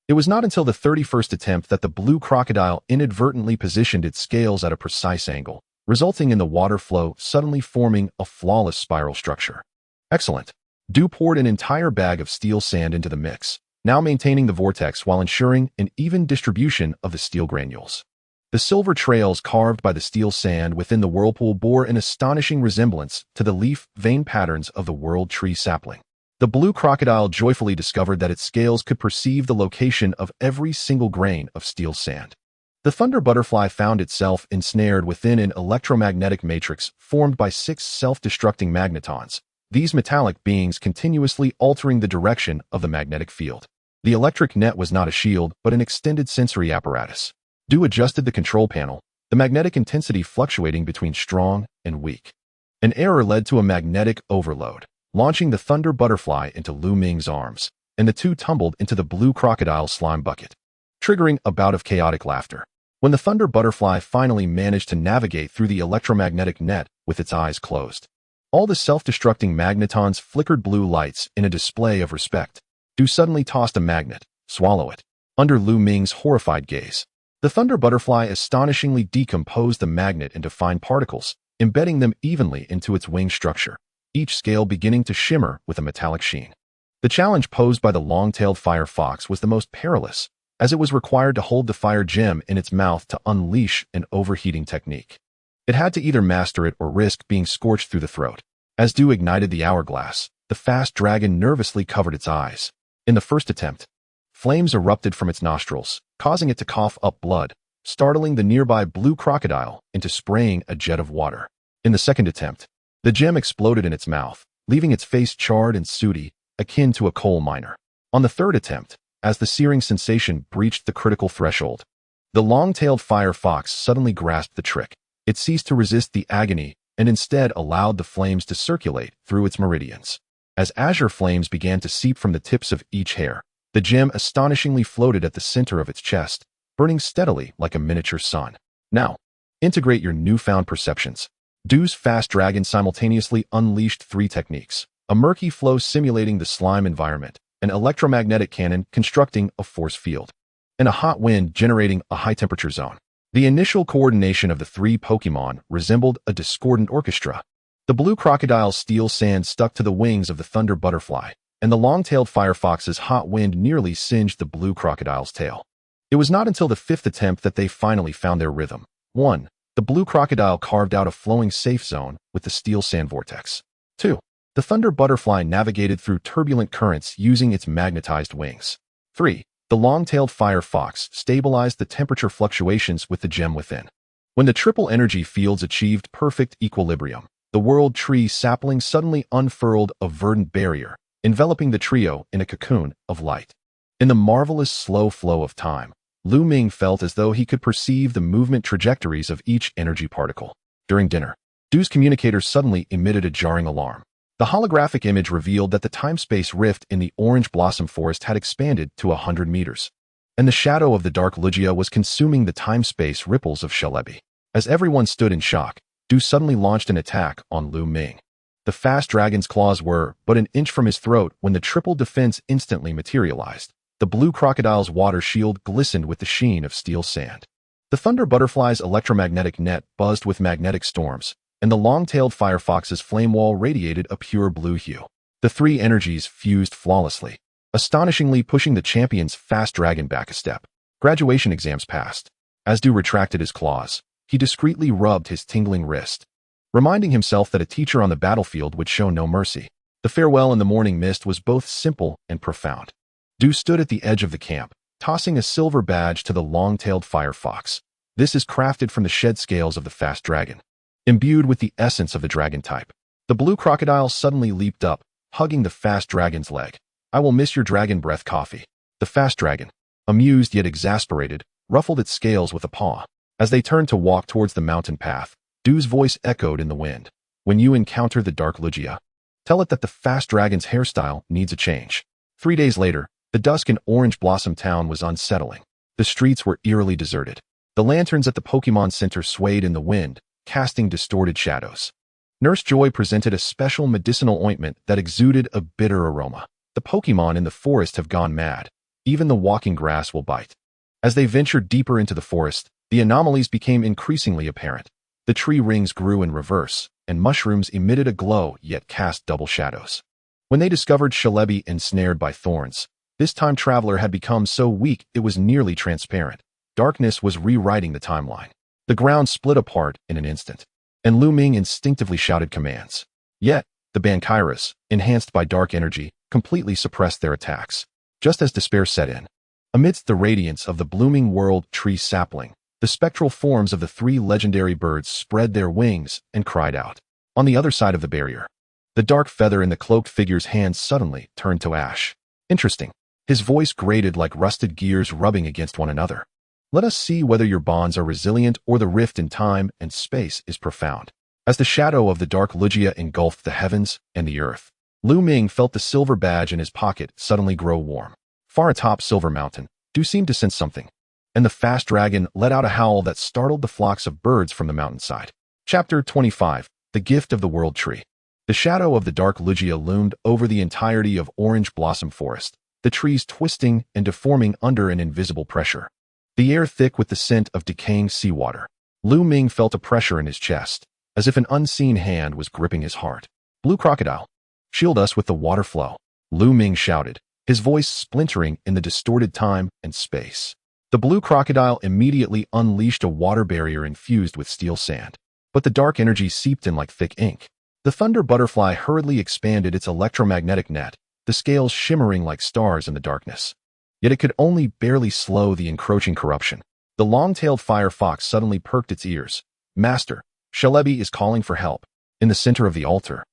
It was not until the 31st attempt that the blue crocodile inadvertently positioned its scales at a precise angle, resulting in the water flow suddenly forming a flawless spiral structure. Excellent. Du poured an entire bag of steel sand into the mix, now maintaining the vortex while ensuring an even distribution of the steel granules. The silver trails carved by the steel sand within the whirlpool bore an astonishing resemblance to the leaf vein patterns of the world tree sapling. The blue crocodile joyfully discovered that its scales could perceive the location of every single grain of steel sand. The Thunder Butterfly found itself ensnared within an electromagnetic matrix formed by 6 self-destructing magnetons, these metallic beings continuously altering the direction of the magnetic field. The electric net was not a shield, but an extended sensory apparatus. Du adjusted the control panel, the magnetic intensity fluctuating between strong and weak. An error led to a magnetic overload, launching the Thunder Butterfly into Lu Ming's arms, and the two tumbled into the blue crocodile slime bucket, triggering a bout of chaotic laughter. When the Thunder Butterfly finally managed to navigate through the electromagnetic net with its eyes closed, all the self-destructing magnetons flickered blue lights in a display of respect. Du suddenly tossed a magnet, swallow it, under Lu Ming's horrified gaze. The Thunder Butterfly astonishingly decomposed the magnet into fine particles, embedding them evenly into its wing structure, each scale beginning to shimmer with a metallic sheen. The challenge posed by the long-tailed fire fox was the most perilous, as it was required to hold the fire gem in its mouth to unleash an overheating technique. It had to either master it or risk being scorched through the throat. As Du ignited the hourglass, the fast dragon nervously covered its eyes. In the first attempt, flames erupted from its nostrils, causing it to cough up blood, startling the nearby blue crocodile into spraying a jet of water. In the second attempt, the gem exploded in its mouth, leaving its face charred and sooty, akin to a coal miner. On the third attempt, as the searing sensation breached the critical threshold, the long-tailed fire fox suddenly grasped the trick. It ceased to resist the agony and instead allowed the flames to circulate through its meridians. As azure flames began to seep from the tips of each hair, the gem astonishingly floated at the center of its chest, burning steadily like a miniature sun. Now, integrate your newfound perceptions. Du's fast dragon simultaneously unleashed 3 techniques: a murky flow simulating the slime environment, an electromagnetic cannon constructing a force field, and a hot wind generating a high-temperature zone. The initial coordination of the 3 Pokémon resembled a discordant orchestra. The blue crocodile's steel sand stuck to the wings of the Thunder Butterfly, and the long-tailed firefox's hot wind nearly singed the blue crocodile's tail. It was not until the 5th attempt that they finally found their rhythm. 1. The blue crocodile carved out a flowing safe zone with the steel sand vortex. 2. The Thunder Butterfly navigated through turbulent currents using its magnetized wings. 3. The long-tailed fire fox stabilized the temperature fluctuations with the gem within. When the triple energy fields achieved perfect equilibrium, the world tree sapling suddenly unfurled a verdant barrier, enveloping the trio in a cocoon of light. In the marvelous slow flow of time, Lu Ming felt as though he could perceive the movement trajectories of each energy particle. During dinner, Du's communicator suddenly emitted a jarring alarm. The holographic image revealed that the time-space rift in the orange blossom forest had expanded to 100 meters, and the shadow of the dark Lugia was consuming the time-space ripples of Shelebi. As everyone stood in shock, Du suddenly launched an attack on Lu Ming. The fast dragon's claws were but an inch from his throat when the triple defense instantly materialized. The blue crocodile's water shield glistened with the sheen of steel sand. The Thunder Butterfly's electromagnetic net buzzed with magnetic storms, and the long-tailed firefox's flame wall radiated a pure blue hue. The 3 energies fused flawlessly, astonishingly pushing the champion's fast dragon back a step. Graduation exams passed. As Du retracted his claws, he discreetly rubbed his tingling wrist, reminding himself that a teacher on the battlefield would show no mercy. The farewell in the morning mist was both simple and profound. Du stood at the edge of the camp, tossing a silver badge to the long-tailed firefox. This is crafted from the shed scales of the fast dragon, imbued with the essence of the dragon type. The blue crocodile suddenly leaped up, hugging the fast dragon's leg. I will miss your dragon breath coffee. The fast dragon, amused yet exasperated, ruffled its scales with a paw. As they turned to walk towards the mountain path, Du's voice echoed in the wind. When you encounter the Dark Lugia, tell it that the fast dragon's hairstyle needs a change. 3 days later, the dusk in Orange Blossom Town was unsettling. The streets were eerily deserted. The lanterns at the Pokemon Center swayed in the wind, casting distorted shadows. Nurse Joy presented a special medicinal ointment that exuded a bitter aroma. The Pokemon in the forest have gone mad. Even the walking grass will bite. As they ventured deeper into the forest, the anomalies became increasingly apparent. The tree rings grew in reverse, and mushrooms emitted a glow yet cast double shadows. When they discovered Celebi ensnared by thorns, this time traveler had become so weak it was nearly transparent. Darkness was rewriting the timeline. The ground split apart in an instant, and Lu Ming instinctively shouted commands. Yet, the Bankairas, enhanced by dark energy, completely suppressed their attacks, just as despair set in. Amidst the radiance of the blooming world tree sapling, the spectral forms of the 3 legendary birds spread their wings and cried out. On the other side of the barrier, the dark feather in the cloaked figure's hand suddenly turned to ash. Interesting. His voice grated like rusted gears rubbing against one another. Let us see whether your bonds are resilient or the rift in time and space is profound. As the shadow of the Dark Lugia engulfed the heavens and the earth, Lu Ming felt the silver badge in his pocket suddenly grow warm. Far atop Silver Mountain, Du seemed to sense something, and the fast dragon let out a howl that startled the flocks of birds from the mountainside. Chapter 25. The Gift of the World Tree. The shadow of the Dark Lugia loomed over the entirety of Orange Blossom Forest, the trees twisting and deforming under an invisible pressure. The air thick with the scent of decaying seawater. Lu Ming felt a pressure in his chest, as if an unseen hand was gripping his heart. Blue crocodile, shield us with the water flow, Lu Ming shouted, his voice splintering in the distorted time and space. The blue crocodile immediately unleashed a water barrier infused with steel sand, but the dark energy seeped in like thick ink. The Thunder Butterfly hurriedly expanded its electromagnetic net, the scales shimmering like stars in the darkness. Yet it could only barely slow the encroaching corruption. The long-tailed fire fox suddenly perked its ears. Master, Celebi is calling for help. In the center of the altar,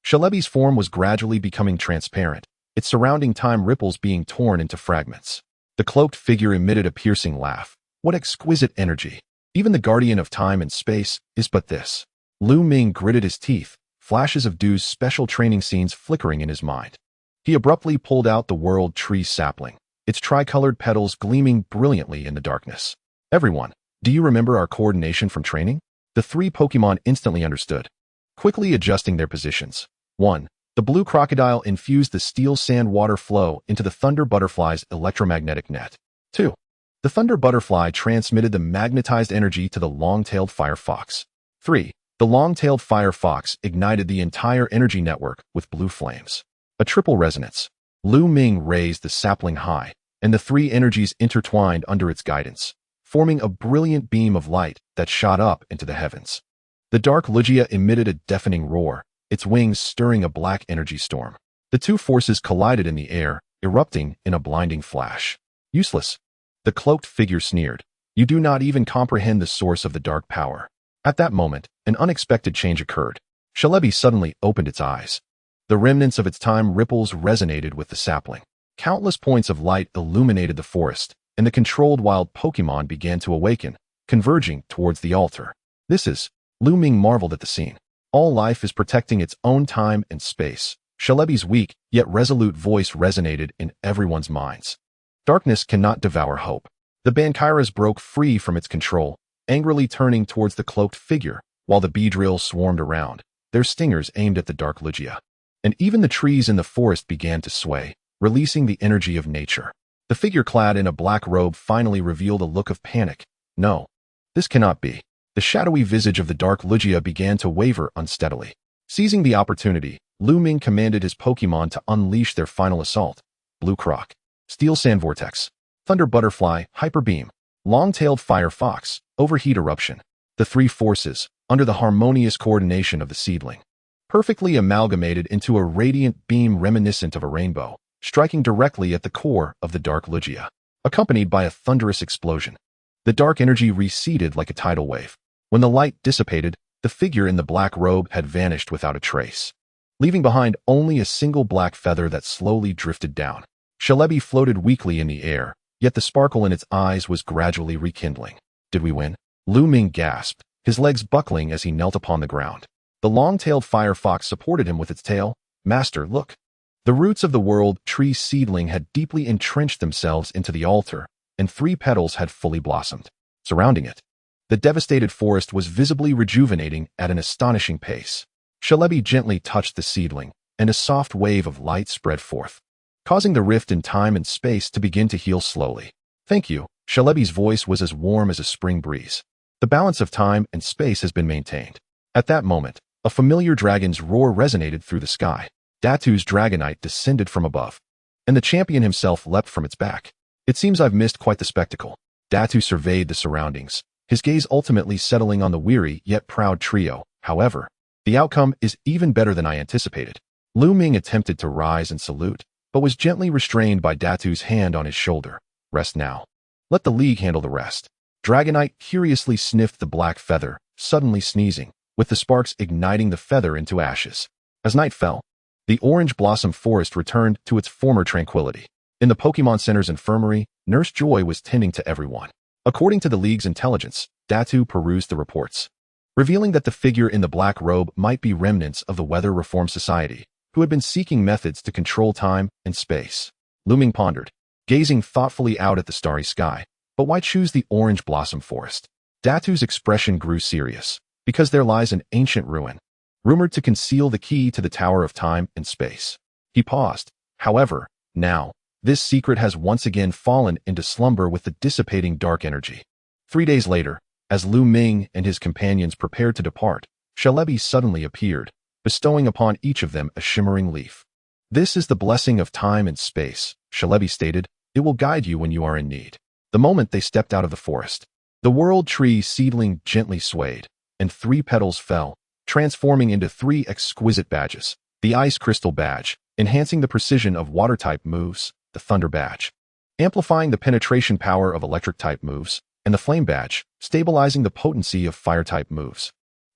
Celebi's form was gradually becoming transparent, its surrounding time ripples being torn into fragments. The cloaked figure emitted a piercing laugh. What exquisite energy! Even the guardian of time and space is but this. Lu Ming gritted his teeth, flashes of Du's special training scenes flickering in his mind. He abruptly pulled out the world tree sapling, its tricolored petals gleaming brilliantly in the darkness. Everyone, do you remember our coordination from training? The 3 Pokemon instantly understood, quickly adjusting their positions. 1. The blue crocodile infused the steel sand water flow into the Thunder Butterfly's electromagnetic net. 2. The Thunder Butterfly transmitted the magnetized energy to the long-tailed fire fox. 3. The long-tailed fire fox ignited the entire energy network with blue flames. A triple resonance. Lu Ming raised the sapling high, and the 3 energies intertwined under its guidance, forming a brilliant beam of light that shot up into the heavens. The Dark Lugia emitted a deafening roar, its wings stirring a black energy storm. The 2 forces collided in the air, erupting in a blinding flash. Useless. The cloaked figure sneered. You do not even comprehend the source of the dark power. At that moment, an unexpected change occurred. Celebi suddenly opened its eyes. The remnants of its time ripples resonated with the sapling. Countless points of light illuminated the forest, and the controlled wild Pokemon began to awaken, converging towards the altar. This is, Lu Ming marveled at the scene. All life is protecting its own time and space. Celebi's weak, yet resolute voice resonated in everyone's minds. Darkness cannot devour hope. The Bankairas broke free from its control, angrily turning towards the cloaked figure, while the Beedrill swarmed around, their stingers aimed at the Dark Lugia. And even the trees in the forest began to sway, releasing the energy of nature. The figure clad in a black robe finally revealed a look of panic. No, this cannot be. The shadowy visage of the Dark Lugia began to waver unsteadily. Seizing the opportunity, Lu Ming commanded his Pokemon to unleash their final assault. Blue Croc, Steel Sand Vortex, Thunder Butterfly, Hyper Beam, Long-tailed Fire Fox, Overheat Eruption. The 3 forces, under the harmonious coordination of the seedling, perfectly amalgamated into a radiant beam reminiscent of a rainbow, striking directly at the core of the Dark Lugia, accompanied by a thunderous explosion. The dark energy receded like a tidal wave. When the light dissipated, the figure in the black robe had vanished without a trace, leaving behind only a single black feather that slowly drifted down. Celebi floated weakly in the air, yet the sparkle in its eyes was gradually rekindling. Did we win? Lu Ming gasped, his legs buckling as he knelt upon the ground. The long-tailed fire fox supported him with its tail. Master, look. The roots of the world tree seedling had deeply entrenched themselves into the altar, and 3 petals had fully blossomed. Surrounding it, the devastated forest was visibly rejuvenating at an astonishing pace. Shalebi gently touched the seedling, and a soft wave of light spread forth, causing the rift in time and space to begin to heal slowly. Thank you. Shalebi's voice was as warm as a spring breeze. The balance of time and space has been maintained. At that moment, a familiar dragon's roar resonated through the sky. Datu's dragonite descended from above, and the champion himself leapt from its back. It seems I've missed quite the spectacle. Datu surveyed the surroundings, his gaze ultimately settling on the weary yet proud trio. However, the outcome is even better than I anticipated. Lu Ming attempted to rise and salute, but was gently restrained by Datu's hand on his shoulder. Rest now. Let the League handle the rest. Dragonite curiously sniffed the black feather, suddenly sneezing, with the sparks igniting the feather into ashes. As night fell, the orange blossom forest returned to its former tranquility. In the Pokemon Center's infirmary, Nurse Joy was tending to everyone. According to the League's intelligence, Datu perused the reports, revealing that the figure in the black robe might be remnants of the Weather Reform Society, who had been seeking methods to control time and space. Lu Ming pondered, gazing thoughtfully out at the starry sky. But why choose the orange blossom forest? Datu's expression grew serious, because there lies an ancient ruin, rumored to conceal the key to the Tower of Time and Space. He paused. However, now, this secret has once again fallen into slumber with the dissipating dark energy. 3 days later, as Lu Ming and his companions prepared to depart, Shalebi suddenly appeared, bestowing upon each of them a shimmering leaf. This is the blessing of time and space, Shalebi stated. It will guide you when you are in need. The moment they stepped out of the forest, the world tree seedling gently swayed, and 3 petals fell, transforming into 3 exquisite badges. The Ice Crystal Badge, enhancing the precision of Water-type moves, the Thunder Badge, amplifying the penetration power of Electric-type moves, and the Flame Badge, stabilizing the potency of Fire-type moves.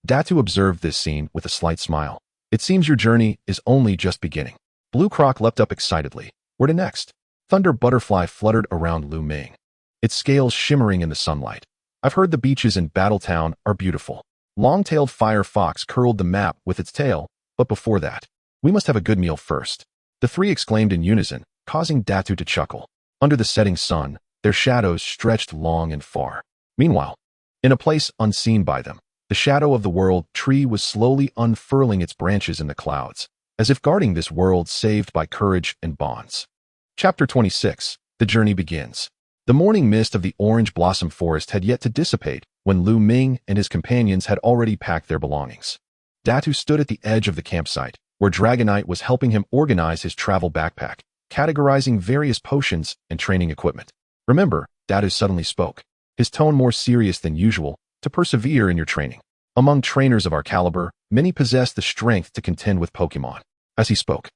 Datu observed this scene with a slight smile. It seems your journey is only just beginning. Blue Croc leapt up excitedly. Where to next? Thunder Butterfly fluttered around Lu Ming, its scales shimmering in the sunlight. I've heard the beaches in Battletown are beautiful. Long-tailed Fire Fox curled the map with its tail, but before that, we must have a good meal first. The 3 exclaimed in unison, causing Datu to chuckle. Under the setting sun, their shadows stretched long and far. Meanwhile, in a place unseen by them, the shadow of the world tree was slowly unfurling its branches in the clouds, as if guarding this world saved by courage and bonds. Chapter 26. The journey begins. The morning mist of the orange blossom forest had yet to dissipate when Lu Ming and his companions had already packed their belongings. Datu stood at the edge of the campsite, where Dragonite was helping him organize his travel backpack, categorizing various potions and training equipment. Remember, Datu suddenly spoke, his tone more serious than usual, to persevere in your training. Among trainers of our caliber, many possess the strength to contend with Pokemon. As he spoke,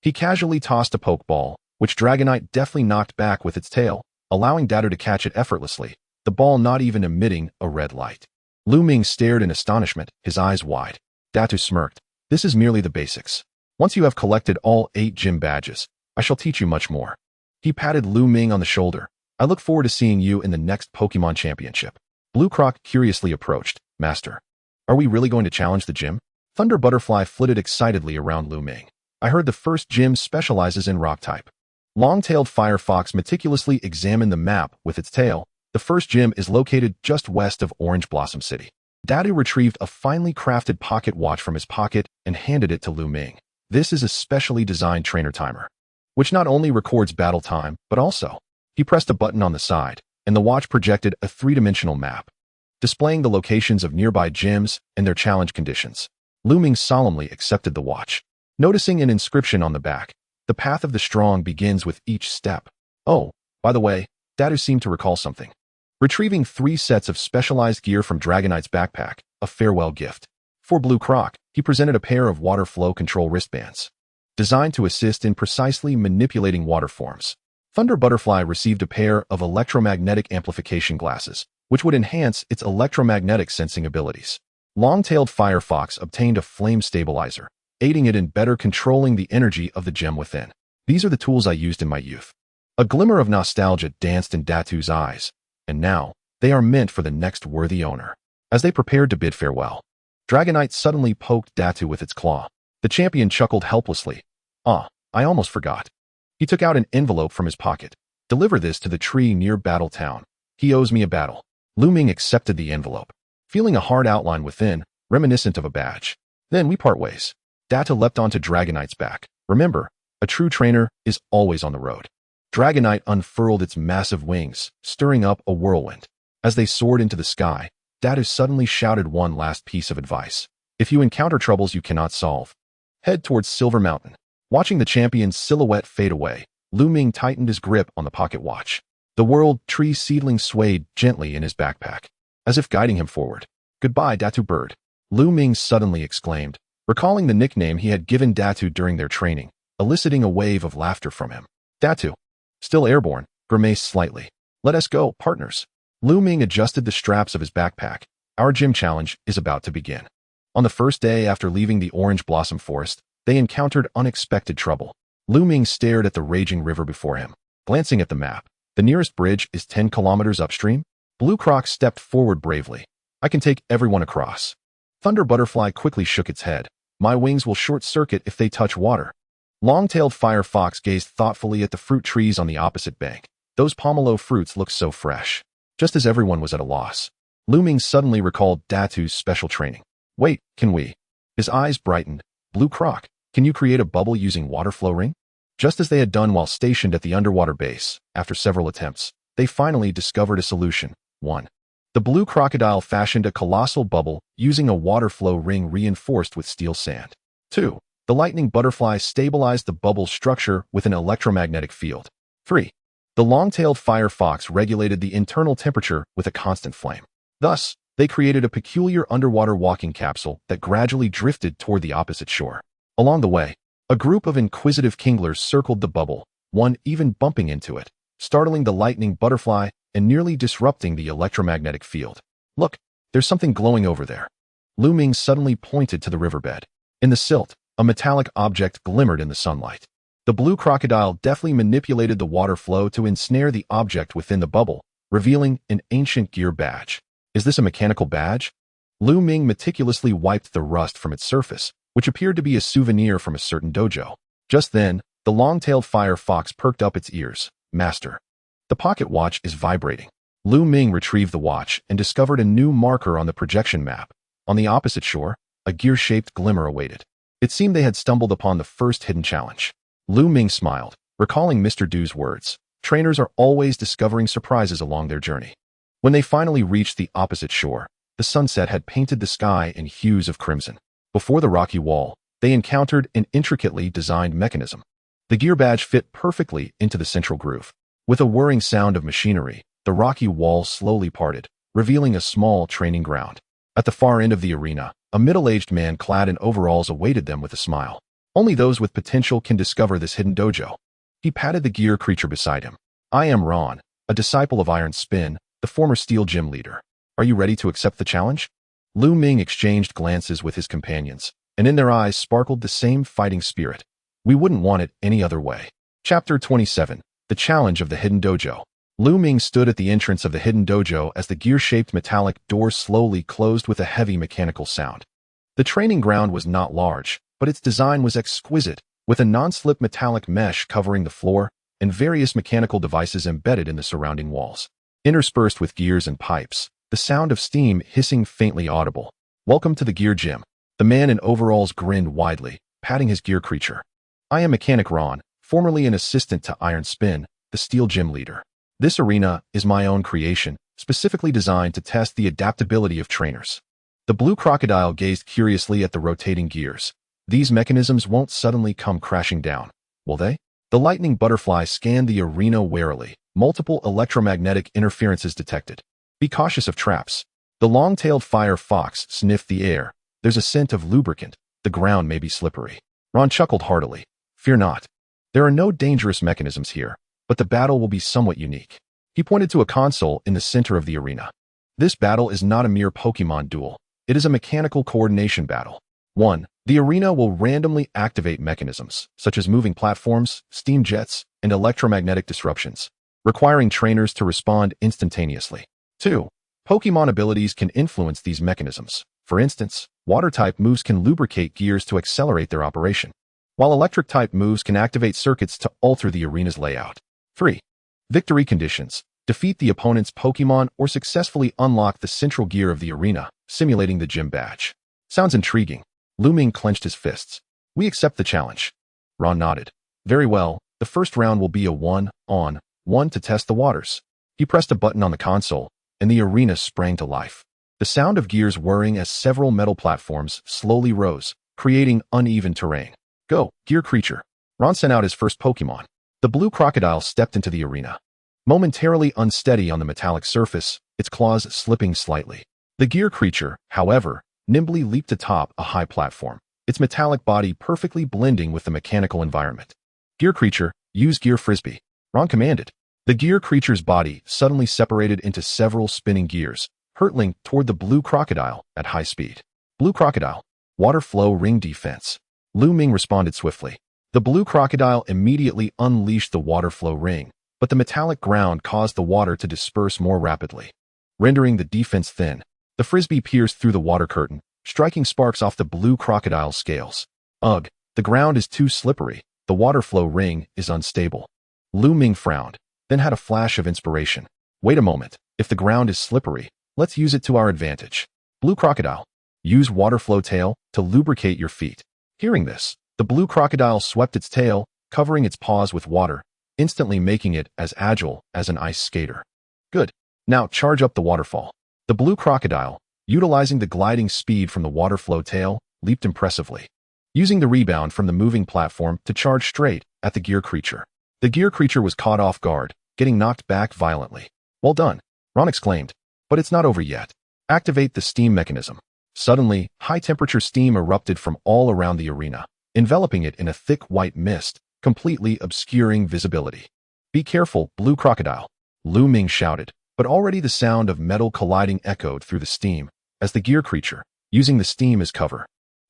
he casually tossed a Pokeball, which Dragonite deftly knocked back with its tail, allowing Datu to catch it effortlessly, the ball not even emitting a red light. Lu Ming stared in astonishment, his eyes wide. Datu smirked. This is merely the basics. Once you have collected all 8 gym badges, I shall teach you much more. He patted Lu Ming on the shoulder. I look forward to seeing you in the next Pokemon Championship. Blue Croc curiously approached. Master, are we really going to challenge the gym? Thunder Butterfly flitted excitedly around Lu Ming. I heard the first gym specializes in rock type. Long-tailed Fire Fox meticulously examined the map with its tail. The first gym is located just west of Orange Blossom City. Datu retrieved a finely crafted pocket watch from his pocket and handed it to Lu Ming. This is a specially designed trainer timer, which not only records battle time, but also, he pressed a button on the side, and the watch projected a 3-dimensional map, displaying the locations of nearby gyms and their challenge conditions. Lu Ming solemnly accepted the watch, noticing an inscription on the back. The path of the strong begins with each step. Oh, by the way, Datu seemed to recall something. Retrieving 3 sets of specialized gear from Dragonite's backpack, a farewell gift. For Blue Croc, he presented a pair of water flow control wristbands, designed to assist in precisely manipulating water forms. Thunder Butterfly received a pair of electromagnetic amplification glasses, which would enhance its electromagnetic sensing abilities. Long-tailed Fire Fox obtained a flame stabilizer, aiding it in better controlling the energy of the gem within. These are the tools I used in my youth. A glimmer of nostalgia danced in Datu's eyes, and now they are meant for the next worthy owner. As they prepared to bid farewell, Dragonite suddenly poked Datu with its claw. The champion chuckled helplessly. "Ah, I almost forgot." He took out an envelope from his pocket. "Deliver this to the tree near Battle Town. He owes me a battle." Lu Ming accepted the envelope, feeling a hard outline within, reminiscent of a badge. "Then we part ways." Datu leapt onto Dragonite's back. "Remember, a true trainer is always on the road." Dragonite unfurled its massive wings, stirring up a whirlwind. As they soared into the sky, Datu suddenly shouted one last piece of advice. "If you encounter troubles you cannot solve, head towards Silver Mountain." Watching the champion's silhouette fade away, Lu Ming tightened his grip on the pocket watch. The World Tree seedling swayed gently in his backpack, as if guiding him forward. "Goodbye, Datu Bird," Lu Ming suddenly exclaimed, recalling the nickname he had given Datu during their training, eliciting a wave of laughter from him. Datu, still airborne, grimaced slightly. "Let us go, partners." Lu Ming adjusted the straps of his backpack. "Our gym challenge is about to begin." On the first day after leaving the Orange Blossom Forest, they encountered unexpected trouble. Lu Ming stared at the raging river before him. Glancing at the map, the nearest bridge is 10 kilometers upstream. Blue Croc stepped forward bravely. "I can take everyone across." Thunder Butterfly quickly shook its head. "My wings will short-circuit if they touch water." Long-tailed Fire Fox gazed thoughtfully at the fruit trees on the opposite bank. Those pomelo fruits looked so fresh. Just as everyone was at a loss, Lu Ming suddenly recalled Datu's special training. "Wait, can we?" His eyes brightened. "Blue Croc, can you create a bubble using water flow ring?" Just as they had done while stationed at the underwater base, after several attempts, they finally discovered a solution. 1. The blue crocodile fashioned a colossal bubble using a water flow ring reinforced with steel sand. 2. The lightning butterfly stabilized the bubble's structure with an electromagnetic field. 3. The long-tailed fire fox regulated the internal temperature with a constant flame. Thus, they created a peculiar underwater walking capsule that gradually drifted toward the opposite shore. Along the way, a group of inquisitive kinglers circled the bubble, one even bumping into it, startling the lightning butterfly and nearly disrupting the electromagnetic field. "Look, there's something glowing over there." Lu Ming suddenly pointed to the riverbed. In the silt, a metallic object glimmered in the sunlight. The blue crocodile deftly manipulated the water flow to ensnare the object within the bubble, revealing an ancient gear badge. "Is this a mechanical badge?" Lu Ming meticulously wiped the rust from its surface, which appeared to be a souvenir from a certain dojo. Just then, the long-tailed fire fox perked up its ears. "Master, the pocket watch is vibrating." Lu Ming retrieved the watch and discovered a new marker on the projection map. On the opposite shore, a gear-shaped glimmer awaited. It seemed they had stumbled upon the first hidden challenge. Lu Ming smiled, recalling Mr. Du's words. Trainers are always discovering surprises along their journey. When they finally reached the opposite shore, the sunset had painted the sky in hues of crimson. Before the rocky wall, they encountered an intricately designed mechanism. The gear badge fit perfectly into the central groove. With a whirring sound of machinery, the rocky wall slowly parted, revealing a small training ground. At the far end of the arena, a middle-aged man clad in overalls awaited them with a smile. Only those with potential can discover this hidden dojo. He patted the gear creature beside him. "I am Ron, a disciple of Iron Spin, the former Steel Gym leader. Are you ready to accept the challenge?" Lu Ming exchanged glances with his companions, and in their eyes sparkled the same fighting spirit. "We wouldn't want it any other way." Chapter 27. The Challenge of the Hidden Dojo. Lu Ming stood at the entrance of the hidden dojo as the gear-shaped metallic door slowly closed with a heavy mechanical sound. The training ground was not large, but its design was exquisite, with a non-slip metallic mesh covering the floor and various mechanical devices embedded in the surrounding walls. Interspersed with gears and pipes, the sound of steam hissing faintly audible. "Welcome to the Gear Gym." The man in overalls grinned widely, patting his gear creature. "I am Mechanic Ron, formerly an assistant to Iron Spin, the Steel Gym leader. This arena is my own creation, specifically designed to test the adaptability of trainers." The blue crocodile gazed curiously at the rotating gears. "These mechanisms won't suddenly come crashing down, will they?" The lightning butterfly scanned the arena warily. Multiple electromagnetic interferences detected. "Be cautious of traps." The long-tailed fire fox sniffed the air. "There's a scent of lubricant. The ground may be slippery." Ron chuckled heartily. "Fear not. There are no dangerous mechanisms here, but the battle will be somewhat unique." He pointed to a console in the center of the arena. "This battle is not a mere Pokémon duel. It is a mechanical coordination battle." 1. The arena will randomly activate mechanisms, such as moving platforms, steam jets, and electromagnetic disruptions, requiring trainers to respond instantaneously. 2. Pokémon abilities can influence these mechanisms. For instance, water-type moves can lubricate gears to accelerate their operation, while electric-type moves can activate circuits to alter the arena's layout. 3. Victory conditions. Defeat the opponent's Pokémon or successfully unlock the central gear of the arena, simulating the gym badge. Sounds intriguing. Lu Ming clenched his fists. We accept the challenge. Ron nodded. Very well, the first round will be a one-on-one to test the waters. He pressed a button on the console, and the arena sprang to life. The sound of gears whirring as several metal platforms slowly rose, creating uneven terrain. Go, gear creature. Ron sent out his first Pokémon. The blue crocodile stepped into the arena. Momentarily unsteady on the metallic surface, its claws slipping slightly. The gear creature, however, nimbly leaped atop a high platform, its metallic body perfectly blending with the mechanical environment. Gear creature, use gear frisbee. Ron commanded. The gear creature's body suddenly separated into several spinning gears, hurtling toward the blue crocodile at high speed. Blue crocodile, water flow ring defense. Lu Ming responded swiftly. The blue crocodile immediately unleashed the water flow ring, but the metallic ground caused the water to disperse more rapidly, rendering the defense thin. The frisbee pierced through the water curtain, striking sparks off the blue crocodile's scales. Ugh, the ground is too slippery. The water flow ring is unstable. Lu Ming frowned, then had a flash of inspiration. Wait a moment. If the ground is slippery, let's use it to our advantage. Blue crocodile, use water flow tail to lubricate your feet. Hearing this, the blue crocodile swept its tail, covering its paws with water, instantly making it as agile as an ice skater. Good. Now charge up the waterfall. The blue crocodile, utilizing the gliding speed from the water flow tail, leaped impressively, using the rebound from the moving platform to charge straight at the gear creature. The gear creature was caught off guard, getting knocked back violently. Well done, Ron exclaimed. But it's not over yet. Activate the steam mechanism. Suddenly, high-temperature steam erupted from all around the arena, enveloping it in a thick white mist, completely obscuring visibility. Be careful, blue crocodile, Lu Ming shouted, but already the sound of metal colliding echoed through the steam as the gear creature, using the steam as cover,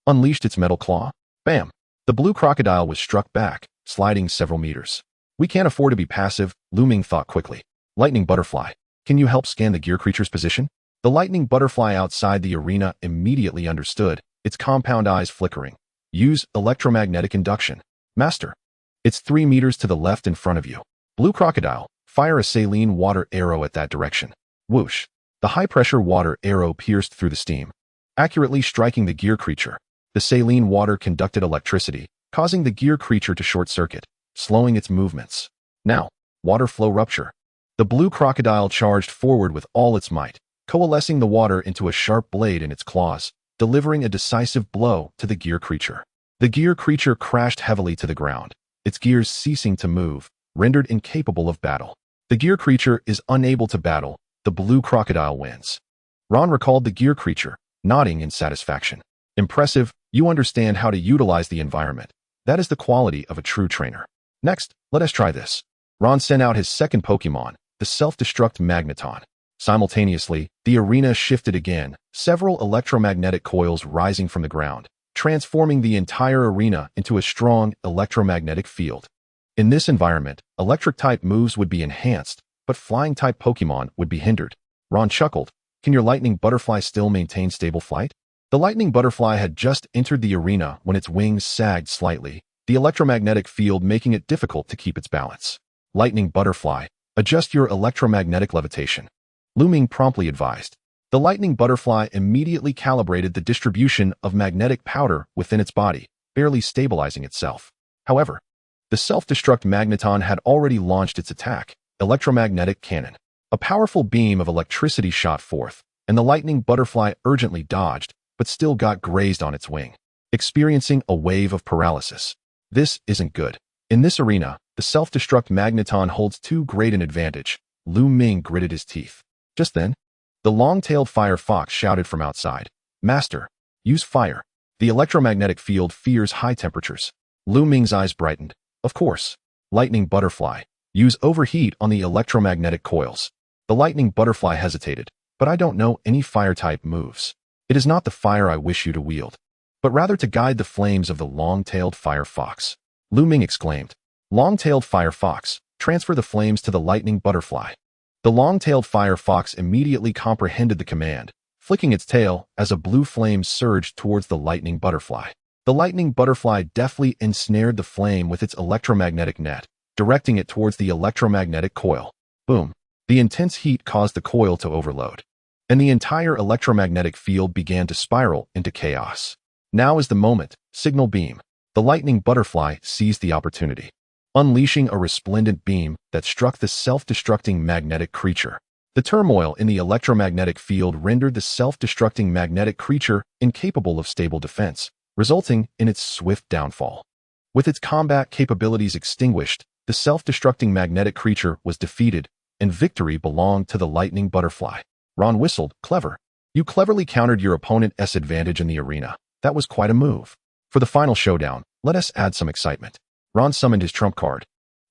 unleashed its metal claw. Bam! The blue crocodile was struck back, sliding several meters. We can't afford to be passive, Lu Ming thought quickly. Lightning Butterfly, can you help scan the gear creature's position? The lightning butterfly outside the arena immediately understood, its compound eyes flickering. Use electromagnetic induction. Master. It's 3 meters to the left in front of you. Blue crocodile, fire a saline water arrow at that direction. Whoosh. The high-pressure water arrow pierced through the steam, accurately striking the gear creature. The saline water conducted electricity, causing the gear creature to short-circuit, slowing its movements. Now, water flow rupture. The blue crocodile charged forward with all its might, coalescing the water into a sharp blade in its claws, delivering a decisive blow to the gear creature. The gear creature crashed heavily to the ground, its gears ceasing to move, rendered incapable of battle. The gear creature is unable to battle. The blue crocodile wins. Ron recalled the gear creature, nodding in satisfaction. Impressive, you understand how to utilize the environment. That is the quality of a true trainer. Next, let us try this. Ron sent out his second Pokémon, the self-destruct Magneton. Simultaneously, the arena shifted again, several electromagnetic coils rising from the ground, transforming the entire arena into a strong electromagnetic field. In this environment, electric-type moves would be enhanced, but flying-type Pokémon would be hindered. Ron chuckled. Can your lightning butterfly still maintain stable flight? The lightning butterfly had just entered the arena when its wings sagged slightly, the electromagnetic field making it difficult to keep its balance. Lightning butterfly, adjust your electromagnetic levitation. Lu Ming promptly advised. The lightning butterfly immediately calibrated the distribution of magnetic powder within its body, barely stabilizing itself. However, the self-destruct Magneton had already launched its attack, electromagnetic cannon. A powerful beam of electricity shot forth, and the lightning butterfly urgently dodged, but still got grazed on its wing, experiencing a wave of paralysis. This isn't good. In this arena, the self-destruct Magneton holds too great an advantage. Lu Ming gritted his teeth. Just then, the long-tailed fire fox shouted from outside. Master, use fire. The electromagnetic field fears high temperatures. Lu Ming's eyes brightened. Of course. Lightning butterfly, use overheat on the electromagnetic coils. The lightning butterfly hesitated, but I don't know any fire-type moves. It is not the fire I wish you to wield. but rather to guide the flames of the long-tailed fire fox. Lu Ming exclaimed, "Long-tailed fire fox, transfer the flames to the lightning butterfly." The long-tailed fire fox immediately comprehended the command, flicking its tail as a blue flame surged towards the lightning butterfly. The lightning butterfly deftly ensnared the flame with its electromagnetic net, directing it towards the electromagnetic coil. Boom! The intense heat caused the coil to overload, and the entire electromagnetic field began to spiral into chaos. Now is the moment, signal beam. The lightning butterfly seized the opportunity, unleashing a resplendent beam that struck the self-destructing magnetic creature. The turmoil in the electromagnetic field rendered the self-destructing magnetic creature incapable of stable defense, resulting in its swift downfall. With its combat capabilities extinguished, the self-destructing magnetic creature was defeated, and victory belonged to the lightning butterfly. Ron whistled, "Clever. You cleverly countered your opponent's advantage in the arena. That was quite a move. For the final showdown, let us add some excitement." Ron summoned his trump card,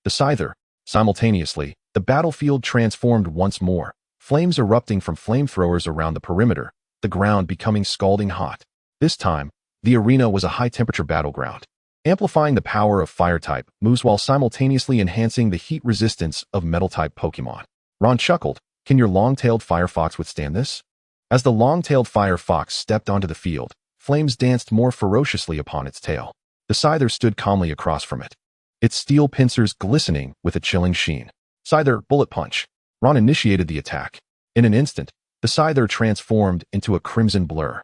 the Scyther. Simultaneously, the battlefield transformed once more, flames erupting from flamethrowers around the perimeter, the ground becoming scalding hot. This time, the arena was a high-temperature battleground, amplifying the power of fire-type moves while simultaneously enhancing the heat resistance of metal-type Pokémon. Ron chuckled, "Can your long-tailed fire fox withstand this?" As the long-tailed fire fox stepped onto the field, flames danced more ferociously upon its tail. The Scyther stood calmly across from it, its steel pincers glistening with a chilling sheen. Scyther, bullet punch. Ron initiated the attack. In an instant, the Scyther transformed into a crimson blur,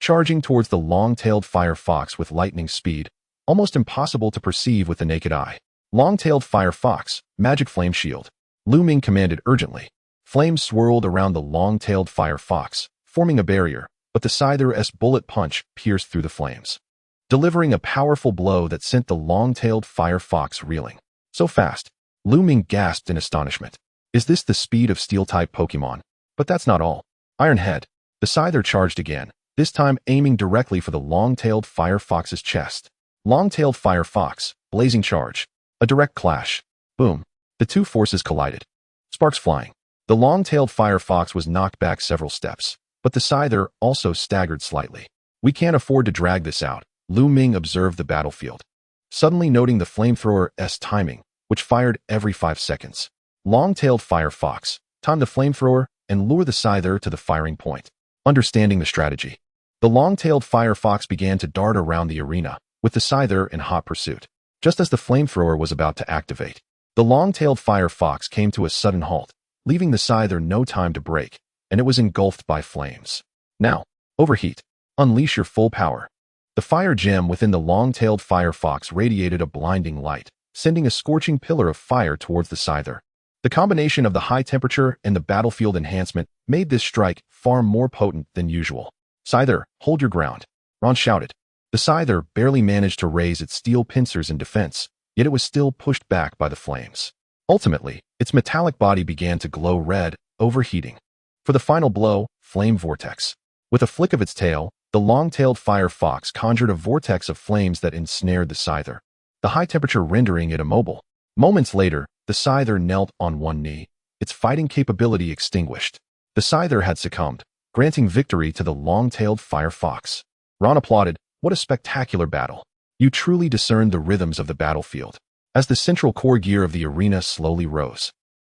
charging towards the long-tailed fire fox with lightning speed, almost impossible to perceive with the naked eye. Long-tailed fire fox, magic flame shield. Lu Ming commanded urgently. Flames swirled around the long-tailed fire fox, forming a barrier, but the Scyther's bullet punch pierced through the flames, delivering a powerful blow that sent the long-tailed fire fox reeling. So fast, Lu Ming gasped in astonishment. Is this the speed of steel-type Pokémon? But that's not all. Iron Head. The Scyther charged again, this time aiming directly for the long-tailed fire fox's chest. Long-tailed fire fox, blazing charge. A direct clash. Boom. The two forces collided, sparks flying. The long-tailed fire fox was knocked back several steps, but the Scyther also staggered slightly. "We can't afford to drag this out," Lu Ming observed the battlefield, suddenly noting the flamethrower's timing, which fired every 5 seconds. Long-tailed fire fox, time the flamethrower and lure the Scyther to the firing point. Understanding the strategy, the long-tailed fire fox began to dart around the arena, with the Scyther in hot pursuit. Just as the flamethrower was about to activate, the long-tailed fire fox came to a sudden halt, leaving the Scyther no time to break, and it was engulfed by flames. "Now, overheat. Unleash your full power." The fire gem within the long-tailed fire fox radiated a blinding light, sending a scorching pillar of fire towards the Scyther. The combination of the high temperature and the battlefield enhancement made this strike far more potent than usual. "Scyther, hold your ground," Ron shouted. The Scyther barely managed to raise its steel pincers in defense, yet it was still pushed back by the flames. Ultimately, its metallic body began to glow red, overheating. For the final blow, Flame Vortex. With a flick of its tail, the long-tailed fire fox conjured a vortex of flames that ensnared the Scyther, the high temperature rendering it immobile. Moments later, the Scyther knelt on one knee, its fighting capability extinguished. The Scyther had succumbed, granting victory to the long-tailed fire fox. Ron applauded, "What a spectacular battle. You truly discerned the rhythms of the battlefield." As the central core gear of the arena slowly rose,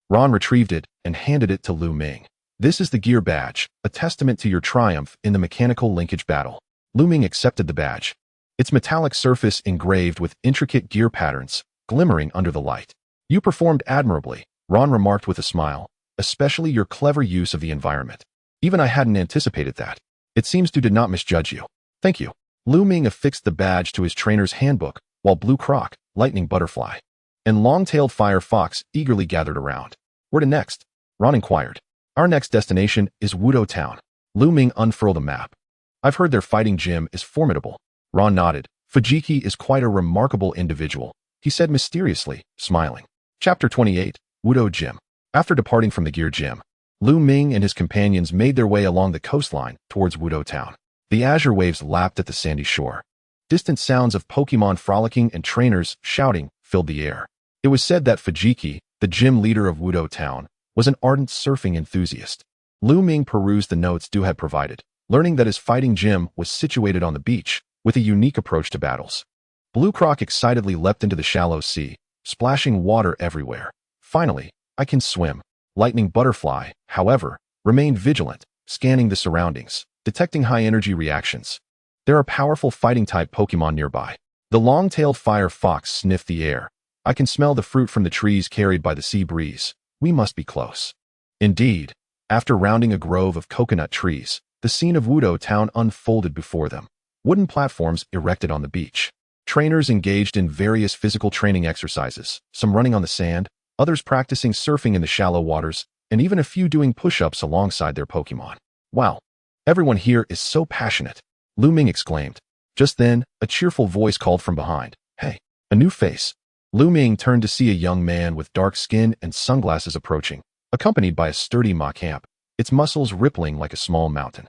Ron retrieved it and handed it to Lu Ming. "This is the gear badge, a testament to your triumph in the mechanical linkage battle." Lu Ming accepted the badge, its metallic surface engraved with intricate gear patterns, glimmering under the light. "You performed admirably," Ron remarked with a smile, "especially your clever use of the environment. Even I hadn't anticipated that. It seems to did not misjudge you." "Thank you." Lu Ming affixed the badge to his trainer's handbook, while Blue Croc, Lightning Butterfly, and Long-tailed Fire Fox eagerly gathered around. "Where to next?" Ron inquired. "Our next destination is Wudo Town." Lu Ming unfurled a map. "I've heard their fighting gym is formidable." Ron nodded. "Fujiki is quite a remarkable individual," he said mysteriously, smiling. Chapter 28, Wudo Gym. After departing from the Gear Gym, Lu Ming and his companions made their way along the coastline towards Wudo Town. The azure waves lapped at the sandy shore. Distant sounds of Pokémon frolicking and trainers shouting filled the air. It was said that Fujiki, the gym leader of Wudo Town, was an ardent surfing enthusiast. Lu Ming perused the notes Du had provided, learning that his fighting gym was situated on the beach, with a unique approach to battles. Blue Croc excitedly leapt into the shallow sea, splashing water everywhere. Finally, I can swim. Lightning Butterfly, however, remained vigilant, scanning the surroundings, detecting high-energy reactions. There are powerful fighting-type Pokémon nearby. The long-tailed fire fox sniffed the air. I can smell the fruit from the trees carried by the sea breeze. We must be close. Indeed, after rounding a grove of coconut trees, the scene of Wudo Town unfolded before them. Wooden platforms erected on the beach. Trainers engaged in various physical training exercises, some running on the sand, others practicing surfing in the shallow waters, and even a few doing push-ups alongside their Pokémon. Wow, everyone here is so passionate, Lu Ming exclaimed. Just then, a cheerful voice called from behind. Hey, a new face. Lu Ming turned to see a young man with dark skin and sunglasses approaching, accompanied by a sturdy Macamp, its muscles rippling like a small mountain.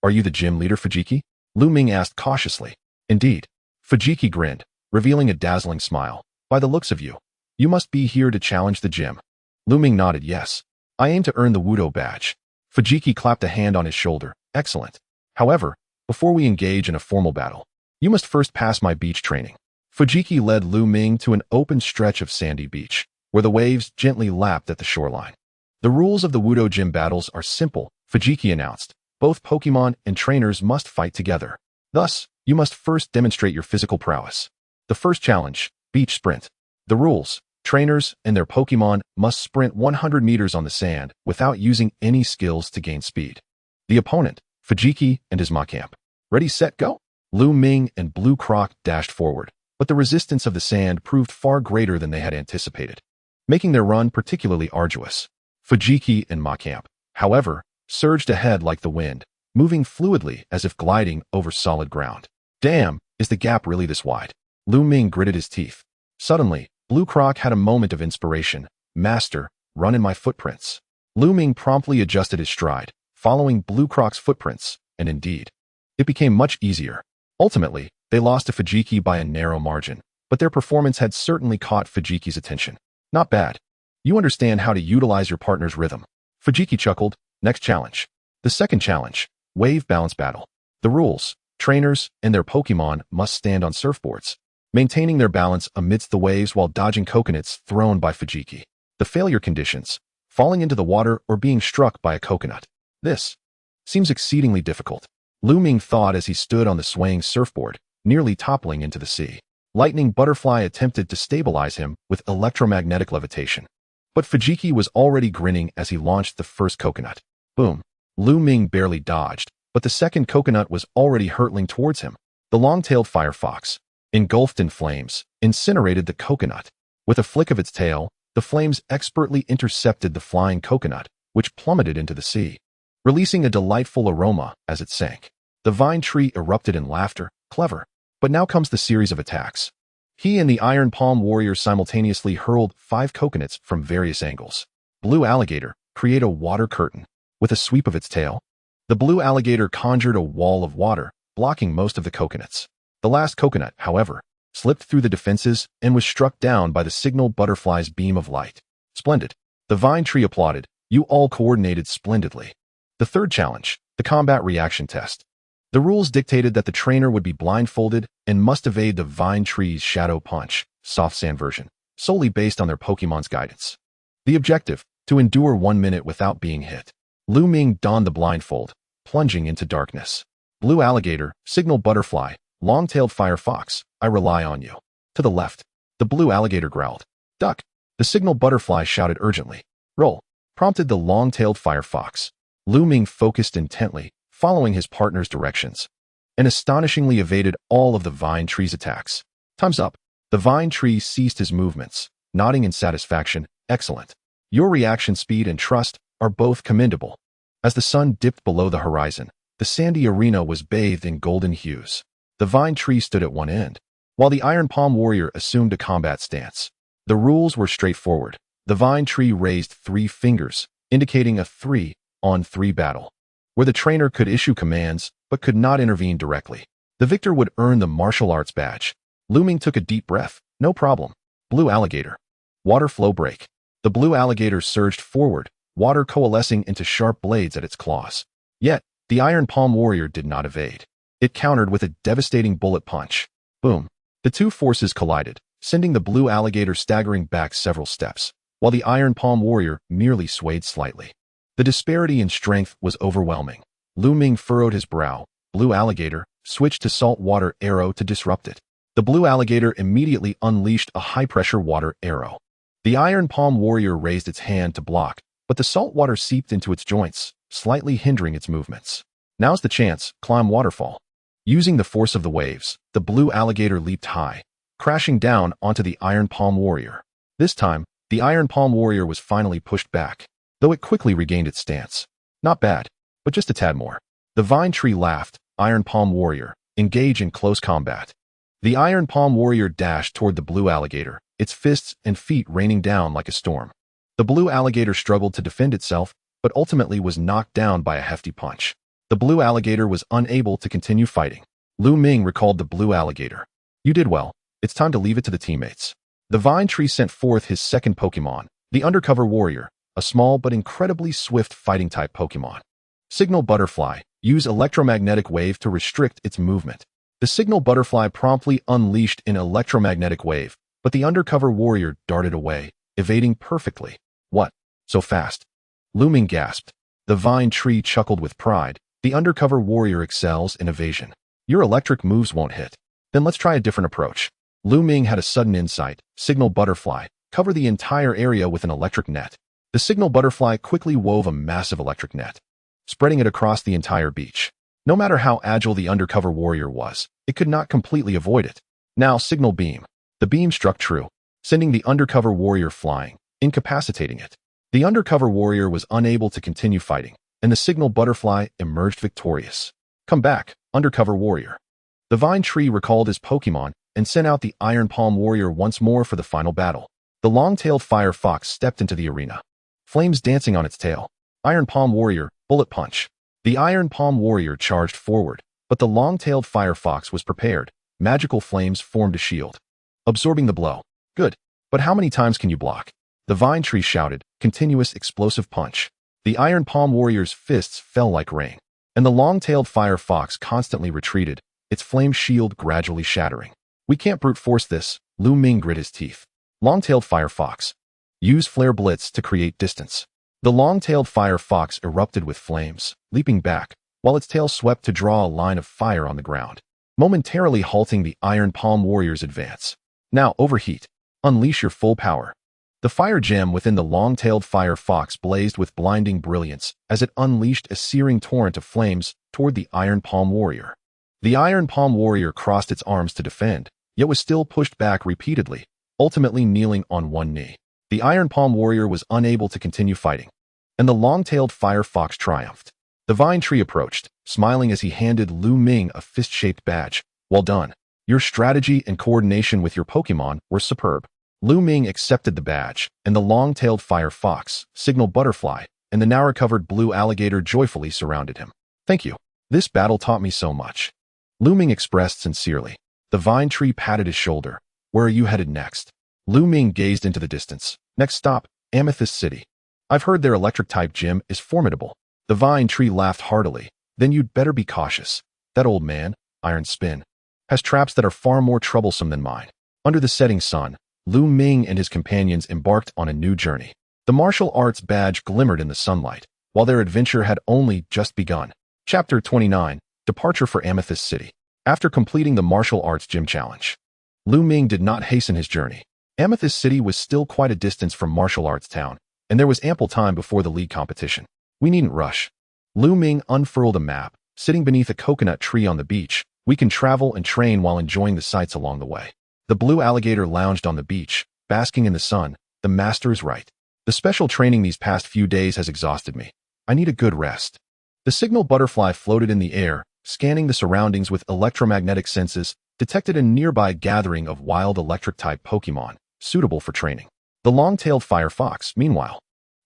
Are you the gym leader, Fujiki? Lu Ming asked cautiously. Indeed. Fujiki grinned, revealing a dazzling smile. By the looks of you, you must be here to challenge the gym. Lu Ming nodded yes. I aim to earn the Wudo badge. Fujiki clapped a hand on his shoulder. Excellent. However, before we engage in a formal battle, you must first pass my beach training. Fujiki led Lu Ming to an open stretch of sandy beach, where the waves gently lapped at the shoreline. The rules of the Wudo gym battles are simple, Fujiki announced. Both Pokémon and trainers must fight together. Thus, you must first demonstrate your physical prowess. The first challenge, beach sprint. The rules, trainers and their Pokémon must sprint 100 meters on the sand without using any skills to gain speed. The opponent, Fujiki and his Macamp. Ready, set, go? Lu Ming and Blue Croc dashed forward, but the resistance of the sand proved far greater than they had anticipated, making their run particularly arduous. Fujiki and Macamp, however, surged ahead like the wind, moving fluidly as if gliding over solid ground. Damn, is the gap really this wide? Lu Ming gritted his teeth. Suddenly, Blue Croc had a moment of inspiration. Master, run in my footprints. Lu Ming promptly adjusted his stride, following Blue Croc's footprints, and indeed, it became much easier. Ultimately, they lost to Fujiki by a narrow margin, but their performance had certainly caught Fujiki's attention. Not bad. You understand how to utilize your partner's rhythm. Fujiki chuckled. Next challenge. The second challenge, wave balance battle. The rules, trainers and their Pokémon must stand on surfboards, maintaining their balance amidst the waves while dodging coconuts thrown by Fujiki. The failure conditions, falling into the water or being struck by a coconut. This seems exceedingly difficult, Lu Ming thought as he stood on the swaying surfboard, nearly toppling into the sea. Lightning Butterfly attempted to stabilize him with electromagnetic levitation, but Fujiki was already grinning as he launched the first coconut. Boom. Lu Ming barely dodged, but the second coconut was already hurtling towards him. The long-tailed firefox, engulfed in flames, incinerated the coconut. With a flick of its tail, the flames expertly intercepted the flying coconut, which plummeted into the sea, releasing a delightful aroma as it sank. The vine tree erupted in laughter. Clever. But now comes the series of attacks. He and the Iron Palm Warrior simultaneously hurled 5 coconuts from various angles. Blue Alligator, create a water curtain. With a sweep of its tail, the Blue Alligator conjured a wall of water, blocking most of the coconuts. The last coconut, however, slipped through the defenses and was struck down by the Signal Butterfly's beam of light. Splendid. The vine tree applauded. You all coordinated splendidly. The third challenge, the combat reaction test. The rules dictated that the trainer would be blindfolded and must evade the vine tree's shadow punch, soft sand version, solely based on their Pokémon's guidance. The objective, to endure 1 minute without being hit. Lu Ming donned the blindfold, plunging into darkness. Blue Alligator, Signal Butterfly, Long-tailed Firefox, I rely on you. To the left, the Blue Alligator growled. Duck. The Signal Butterfly shouted urgently. Roll, prompted the Long-tailed Firefox. Lu Ming focused intently, following his partner's directions, and astonishingly evaded all of the vine tree's attacks. Time's up. The vine tree ceased his movements, nodding in satisfaction. Excellent. Your reaction speed and trust are both commendable. As the sun dipped below the horizon, the sandy arena was bathed in golden hues. The vine tree stood at one end, while the Iron Palm Warrior assumed a combat stance. The rules were straightforward. The vine tree raised 3 fingers, indicating a 3-on-3 battle, where the trainer could issue commands but could not intervene directly. The victor would earn the martial arts badge. Lu Ming took a deep breath. No problem. Blue Alligator. Water flow break. The Blue Alligator surged forward, water coalescing into sharp blades at its claws. Yet, the Iron Palm Warrior did not evade. It countered with a devastating bullet punch. Boom. The two forces collided, sending the blue alligator staggering back several steps, while the Iron Palm warrior merely swayed slightly. The disparity in strength was overwhelming. Lu Ming furrowed his brow. Blue alligator switched to saltwater arrow to disrupt it. The blue alligator immediately unleashed a high-pressure water arrow. The Iron Palm warrior raised its hand to block, but the salt water seeped into its joints, slightly hindering its movements. Now's the chance, climb waterfall. Using the force of the waves, the blue alligator leaped high, crashing down onto the Iron Palm warrior. This time, the Iron Palm warrior was finally pushed back, though it quickly regained its stance. Not bad, but just a tad more. The vine tree laughed. Iron Palm warrior, engage in close combat. The Iron Palm warrior dashed toward the blue alligator, its fists and feet raining down like a storm. The blue alligator struggled to defend itself, but ultimately was knocked down by a hefty punch. The blue alligator was unable to continue fighting. Lu Ming recalled the blue alligator. You did well. It's time to leave it to the teammates. The vine tree sent forth his second Pokémon, the undercover warrior, a small but incredibly swift fighting-type Pokémon. Signal Butterfly. Use electromagnetic wave to restrict its movement. The Signal Butterfly promptly unleashed an electromagnetic wave, but the undercover warrior darted away, evading perfectly. What? So fast? Lu Ming gasped. The vine tree chuckled with pride. The undercover warrior excels in evasion. Your electric moves won't hit. Then let's try a different approach. Lu Ming had a sudden insight. Signal Butterfly. Cover the entire area with an electric net. The Signal Butterfly quickly wove a massive electric net, spreading it across the entire beach. No matter how agile the undercover warrior was, it could not completely avoid it. Now Signal Beam. The beam struck true, sending the undercover warrior flying, incapacitating it. The undercover warrior was unable to continue fighting, and the Signal Butterfly emerged victorious. Come back, undercover warrior. The vine tree recalled his Pokémon and sent out the Iron Palm warrior once more for the final battle. The long-tailed fire fox stepped into the arena, flames dancing on its tail. Iron Palm warrior, bullet punch. The Iron Palm warrior charged forward, but the long-tailed fire fox was prepared. Magical flames formed a shield, absorbing the blow. Good, but how many times can you block? The vine tree shouted, continuous explosive punch. The Iron Palm warrior's fists fell like rain, and the long-tailed fire fox constantly retreated, its flame shield gradually shattering. We can't brute force this, Lu Ming grit his teeth. Long-tailed fire fox. Use flare blitz to create distance. The long-tailed fire fox erupted with flames, leaping back, while its tail swept to draw a line of fire on the ground, momentarily halting the Iron Palm warrior's advance. Now overheat. Unleash your full power. The fire gem within the long-tailed fire fox blazed with blinding brilliance as it unleashed a searing torrent of flames toward the Iron Palm warrior. The Iron Palm warrior crossed its arms to defend, yet was still pushed back repeatedly, ultimately kneeling on one knee. The Iron Palm warrior was unable to continue fighting, and the long-tailed fire fox triumphed. The vine tree approached, smiling as he handed Lu Ming a fist-shaped badge. Well done. Your strategy and coordination with your Pokémon were superb. Lu Ming accepted the badge, and the long-tailed fire fox, Signal Butterfly, and the now-recovered blue alligator joyfully surrounded him. Thank you. This battle taught me so much. Lu Ming expressed sincerely. The vine tree patted his shoulder. Where are you headed next? Lu Ming gazed into the distance. Next stop, Amethyst City. I've heard their electric-type gym is formidable. The vine tree laughed heartily. Then you'd better be cautious. That old man, Iron Spin, has traps that are far more troublesome than mine. Under the setting sun, Lu Ming and his companions embarked on a new journey. The martial arts badge glimmered in the sunlight, while their adventure had only just begun. Chapter 29, Departure for Amethyst City. After completing the martial arts gym challenge, Lu Ming did not hasten his journey. Amethyst City was still quite a distance from Martial Arts Town, and there was ample time before the league competition. We needn't rush. Lu Ming unfurled a map. Sitting beneath a coconut tree on the beach, we can travel and train while enjoying the sights along the way. The blue alligator lounged on the beach, basking in the sun. The master is right. The special training these past few days has exhausted me. I need a good rest. The Signal Butterfly floated in the air, scanning the surroundings with electromagnetic senses, detected a nearby gathering of wild electric-type Pokémon, suitable for training. The long-tailed fire fox, meanwhile,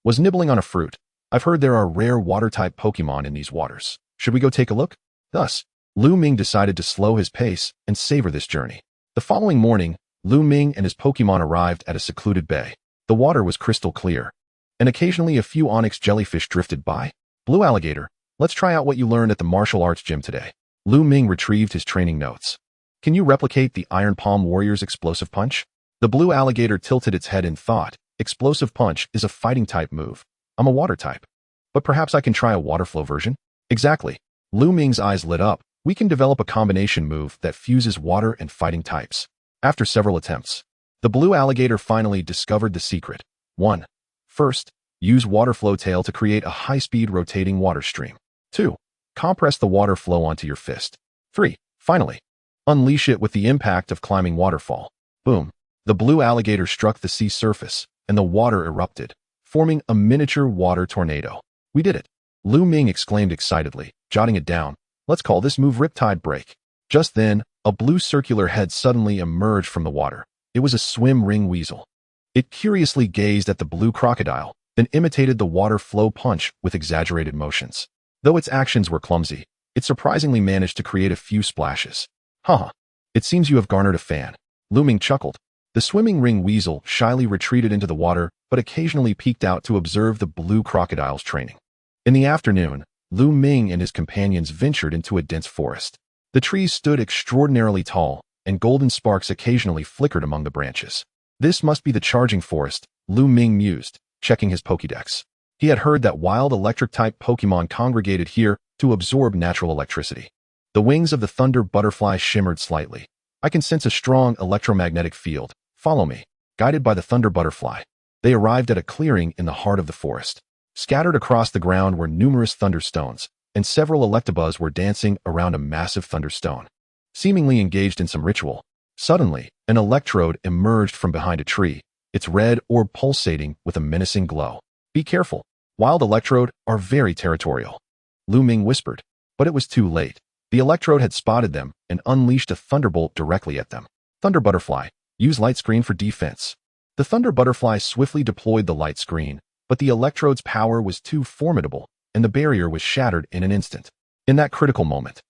was nibbling on a fruit. I've heard there are rare water-type Pokémon in these waters. Should we go take a look? Thus, Lu Ming decided to slow his pace and savor this journey. The following morning, Lu Ming and his Pokémon arrived at a secluded bay. The water was crystal clear, and occasionally a few onyx jellyfish drifted by. Blue alligator, let's try out what you learned at the martial arts gym today. Lu Ming retrieved his training notes. Can you replicate the Iron Palm Warrior's explosive punch? The blue alligator tilted its head in thought. Explosive punch is a fighting type move. I'm a water type. But perhaps I can try a water flow version? Exactly. Lu Ming's eyes lit up. We can develop a combination move that fuses water and fighting types. After several attempts, the blue alligator finally discovered the secret. 1. First, use water flow tail to create a high-speed rotating water stream. 2. Compress the water flow onto your fist. 3. Finally, unleash it with the impact of climbing waterfall. Boom. The blue alligator struck the sea surface, and the water erupted, forming a miniature water tornado. We did it. Lu Ming exclaimed excitedly, jotting it down. Let's call this move Riptide Break. Just then, a blue circular head suddenly emerged from the water. It was a swim ring weasel. It curiously gazed at the blue crocodile, then imitated the water flow punch with exaggerated motions. Though its actions were clumsy, it surprisingly managed to create a few splashes. Haha, it seems you have garnered a fan. Lu Ming chuckled. The swimming ring weasel shyly retreated into the water, but occasionally peeked out to observe the blue crocodile's training. In the afternoon, Lu Ming and his companions ventured into a dense forest. The trees stood extraordinarily tall, and golden sparks occasionally flickered among the branches. This must be the charging forest, Lu Ming mused, checking his Pokédex. He had heard that wild electric-type Pokémon congregated here to absorb natural electricity. The wings of the Thunder Butterfly shimmered slightly. I can sense a strong electromagnetic field. Follow me. Guided by the Thunder Butterfly, they arrived at a clearing in the heart of the forest. Scattered across the ground were numerous thunderstones, and several Electabuzz were dancing around a massive thunderstone. Seemingly engaged in some ritual, suddenly, an electrode emerged from behind a tree, its red orb pulsating with a menacing glow. Be careful. Wild Electrode are very territorial. Lu Ming whispered, but it was too late. The Electrode had spotted them and unleashed a thunderbolt directly at them. Thunder Butterfly, use light screen for defense. The Thunder Butterfly swiftly deployed the light screen, but the Electrode's power was too formidable, and the barrier was shattered in an instant. In that critical moment,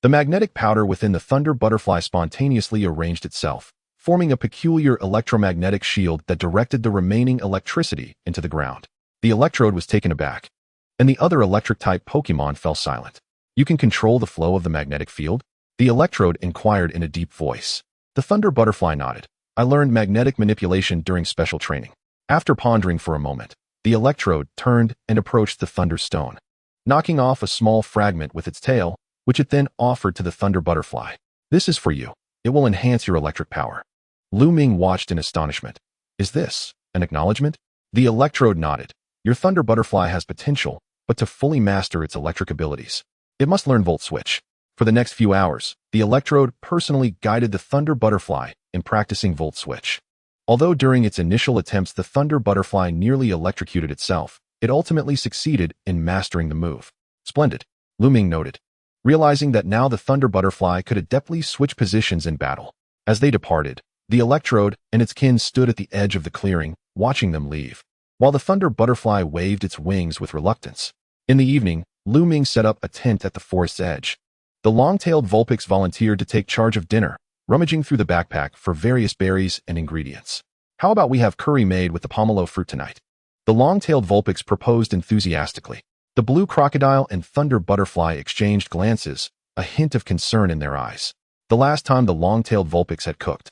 the magnetic powder within the Thunder Butterfly spontaneously arranged itself, forming a peculiar electromagnetic shield that directed the remaining electricity into the ground. The Electrode was taken aback, and the other Electric-type Pokémon fell silent. You can control the flow of the magnetic field? The Electrode inquired in a deep voice. The Thunder Butterfly nodded. I learned magnetic manipulation during special training. After pondering for a moment, the Electrode turned and approached the Thunder Stone, knocking off a small fragment with its tail, which it then offered to the Thunder Butterfly. This is for you. It will enhance your electric power. Lu Ming watched in astonishment. Is this an acknowledgement? The Electrode nodded. Your Thunder Butterfly has potential, but to fully master its electric abilities, it must learn Volt Switch. For the next few hours, the Electrode personally guided the Thunder Butterfly in practicing Volt Switch. Although during its initial attempts the Thunder Butterfly nearly electrocuted itself, it ultimately succeeded in mastering the move. Splendid, Lu Ming noted, realizing that now the Thunder Butterfly could adeptly switch positions in battle. As they departed, the Electrode and its kin stood at the edge of the clearing, watching them leave, while the Thunder Butterfly waved its wings with reluctance. In the evening, Lu Ming set up a tent at the forest's edge. The long-tailed Vulpix volunteered to take charge of dinner, rummaging through the backpack for various berries and ingredients. How about we have curry made with the pomelo fruit tonight? The long-tailed Vulpix proposed enthusiastically. The blue crocodile and Thunder Butterfly exchanged glances, a hint of concern in their eyes. The last time the long-tailed Vulpix had cooked,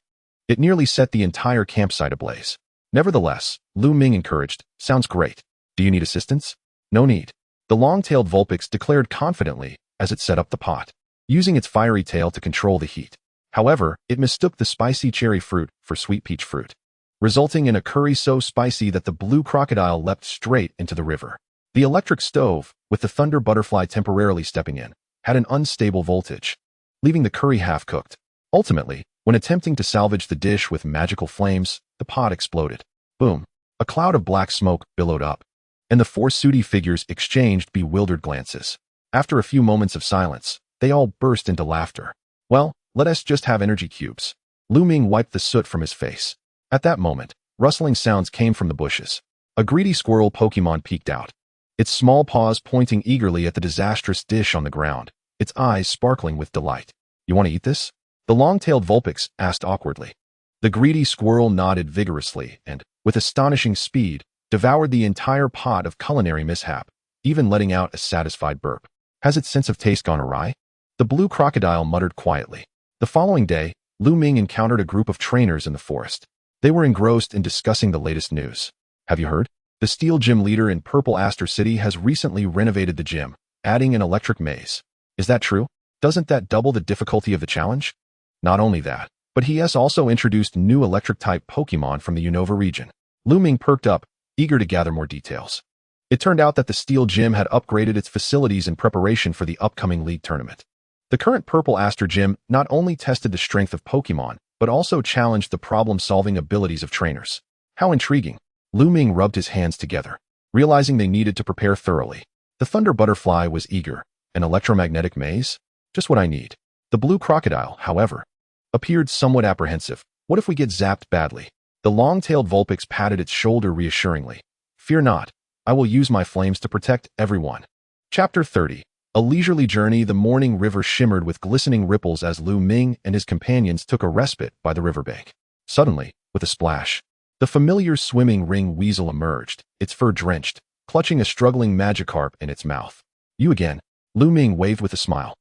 it nearly set the entire campsite ablaze. Nevertheless, Lu Ming encouraged, sounds great. Do you need assistance? No need. The long-tailed Vulpix declared confidently as it set up the pot, using its fiery tail to control the heat. However, it mistook the spicy cherry fruit for sweet peach fruit, resulting in a curry so spicy that the blue crocodile leapt straight into the river. The electric stove, with the Thunder Butterfly temporarily stepping in, had an unstable voltage, leaving the curry half-cooked. Ultimately, when attempting to salvage the dish with magical flames, the pot exploded. Boom! A cloud of black smoke billowed up, and the four sooty figures exchanged bewildered glances. After a few moments of silence, they all burst into laughter. Well, let us just have energy cubes. Lu Ming wiped the soot from his face. At that moment, rustling sounds came from the bushes. A greedy squirrel Pokémon peeked out, its small paws pointing eagerly at the disastrous dish on the ground, its eyes sparkling with delight. You want to eat this? The long-tailed Vulpix asked awkwardly. The greedy squirrel nodded vigorously and, with astonishing speed, devoured the entire pot of culinary mishap, even letting out a satisfied burp. Has its sense of taste gone awry? The blue crocodile muttered quietly. The following day, Lu Ming encountered a group of trainers in the forest. They were engrossed in discussing the latest news. Have you heard? The steel gym leader in Purple Aster City has recently renovated the gym, adding an electric maze. Is that true? Doesn't that double the difficulty of the challenge? Not only that, but he has also introduced new electric-type Pokémon from the Unova region. Lu Ming perked up, eager to gather more details. It turned out that the steel gym had upgraded its facilities in preparation for the upcoming league tournament. The current Purple Aster gym not only tested the strength of Pokémon, but also challenged the problem-solving abilities of trainers. How intriguing. Lu Ming rubbed his hands together, realizing they needed to prepare thoroughly. The Thunder Butterfly was eager. An electromagnetic maze? Just what I need. The blue crocodile, however, appeared somewhat apprehensive. What if we get zapped badly? The long-tailed Vulpix patted its shoulder reassuringly. Fear not. I will use my flames to protect everyone. Chapter 30. A leisurely journey. The morning river shimmered with glistening ripples as Lu Ming and his companions took a respite by the riverbank. Suddenly, with a splash, the familiar swimming ring weasel emerged, its fur drenched, clutching a struggling Magikarp in its mouth. You again, Lu Ming waved with a smile.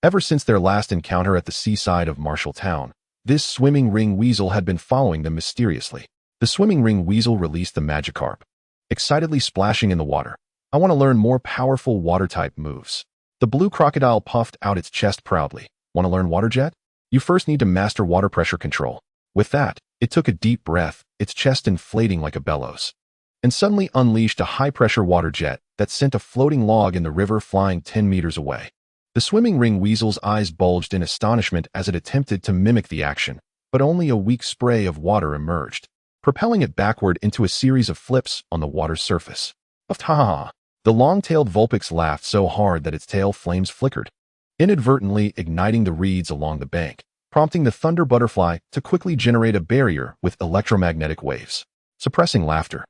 Ever since their last encounter at the seaside of Marshalltown, this swimming ring weasel had been following them mysteriously. The swimming ring weasel released the Magikarp, excitedly splashing in the water. I want to learn more powerful water-type moves. The blue crocodile puffed out its chest proudly. Want to learn water jet? You first need to master water pressure control. With that, it took a deep breath, its chest inflating like a bellows, and suddenly unleashed a high-pressure water jet that sent a floating log in the river flying 10 meters away. The swimming ring weasel's eyes bulged in astonishment as it attempted to mimic the action, but only a weak spray of water emerged, propelling it backward into a series of flips on the water's surface. Ha! The long-tailed Vulpix laughed so hard that its tail flames flickered, inadvertently igniting the reeds along the bank, prompting the Thunder Butterfly to quickly generate a barrier with electromagnetic waves. Suppressing laughter,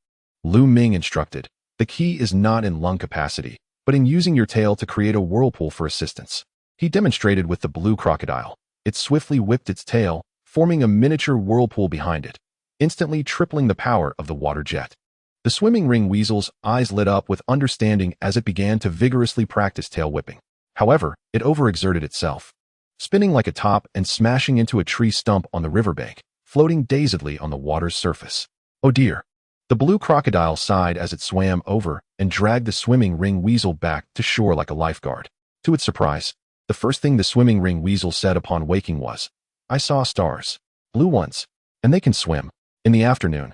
Lu Ming instructed, the key is not in lung capacity, but in using your tail to create a whirlpool for assistance. He demonstrated with the blue crocodile. It swiftly whipped its tail, forming a miniature whirlpool behind it, instantly tripling the power of the water jet. The swimming ring weasel's eyes lit up with understanding as it began to vigorously practice tail whipping. However, it overexerted itself, spinning like a top and smashing into a tree stump on the riverbank, floating dazedly on the water's surface. Oh dear. The blue crocodile sighed as it swam over and dragged the swimming ring weasel back to shore like a lifeguard. To its surprise, the first thing the swimming ring weasel said upon waking was, I saw stars. Blue ones. And they can swim. In the afternoon,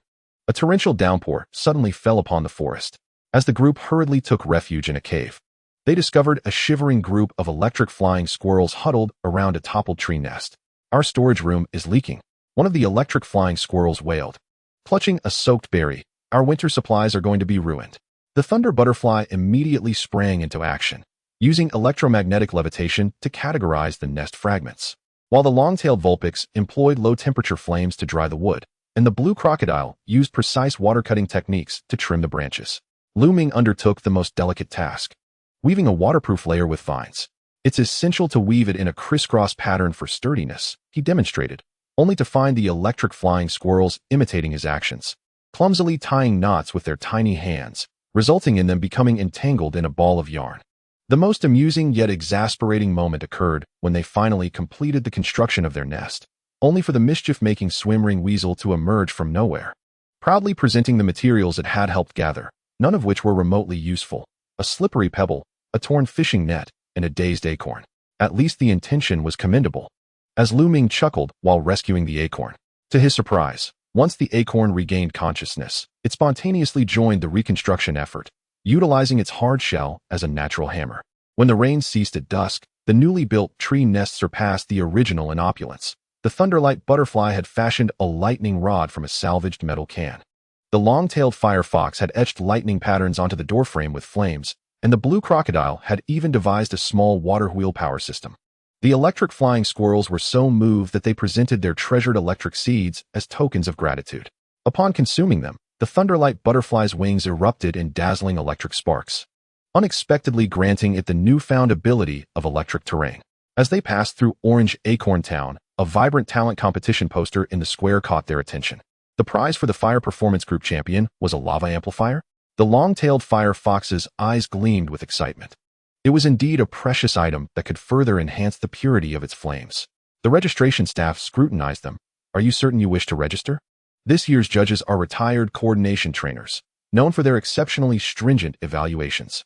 a torrential downpour suddenly fell upon the forest. As the group hurriedly took refuge in a cave, they discovered a shivering group of electric flying squirrels huddled around a toppled tree nest. Our storage room is leaking. One of the electric flying squirrels wailed. Clutching a soaked berry, our winter supplies are going to be ruined. The Thunder Butterfly immediately sprang into action, using electromagnetic levitation to categorize the nest fragments, while the long-tailed Vulpix employed low-temperature flames to dry the wood, and the blue crocodile used precise water-cutting techniques to trim the branches. Lu Ming undertook the most delicate task, weaving a waterproof layer with vines. It's essential to weave it in a crisscross pattern for sturdiness, he demonstrated, only to find the electric flying squirrels imitating his actions, clumsily tying knots with their tiny hands, resulting in them becoming entangled in a ball of yarn. The most amusing yet exasperating moment occurred when they finally completed the construction of their nest, only for the mischief-making swim-ring weasel to emerge from nowhere, proudly presenting the materials it had helped gather, none of which were remotely useful: a slippery pebble, a torn fishing net, and a dazed acorn. At least the intention was commendable, as Lu Ming chuckled while rescuing the acorn. To his surprise, once the acorn regained consciousness, it spontaneously joined the reconstruction effort, utilizing its hard shell as a natural hammer. When the rain ceased at dusk, the newly built tree nest surpassed the original in opulence. The Thunderwing Butterfly had fashioned a lightning rod from a salvaged metal can. The long-tailed firefox had etched lightning patterns onto the doorframe with flames, and the blue crocodile had even devised a small water wheel power system. The electric flying squirrels were so moved that they presented their treasured electric seeds as tokens of gratitude. Upon consuming them, the Thunderwing Butterfly's wings erupted in dazzling electric sparks, unexpectedly granting it the newfound ability of electric terrain. As they passed through Orange Acorn Town, a vibrant talent competition poster in the square caught their attention. The prize for the Fire Performance Group champion was a lava amplifier. The long-tailed fire fox's eyes gleamed with excitement. It was indeed a precious item that could further enhance the purity of its flames. The registration staff scrutinized them. Are you certain you wish to register? This year's judges are retired coordination trainers, known for their exceptionally stringent evaluations.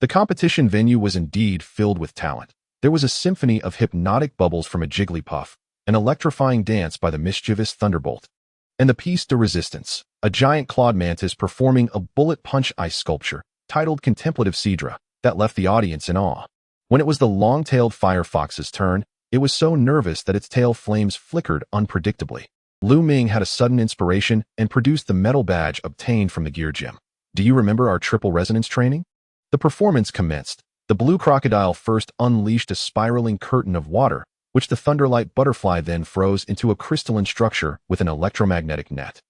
The competition venue was indeed filled with talent. There was a symphony of hypnotic bubbles from a Jigglypuff, an electrifying dance by the mischievous Thunderbolt, and the piece de resistance, a giant clawed mantis performing a bullet punch ice sculpture, titled Contemplative Cedra, that left the audience in awe. When it was the long-tailed firefox's turn, it was so nervous that its tail flames flickered unpredictably. Lu Ming had a sudden inspiration and produced the metal badge obtained from the gear gym. Do you remember our triple resonance training? The performance commenced. The blue crocodile first unleashed a spiraling curtain of water, which the Thunderwing Butterfly then froze into a crystalline structure with an electromagnetic net.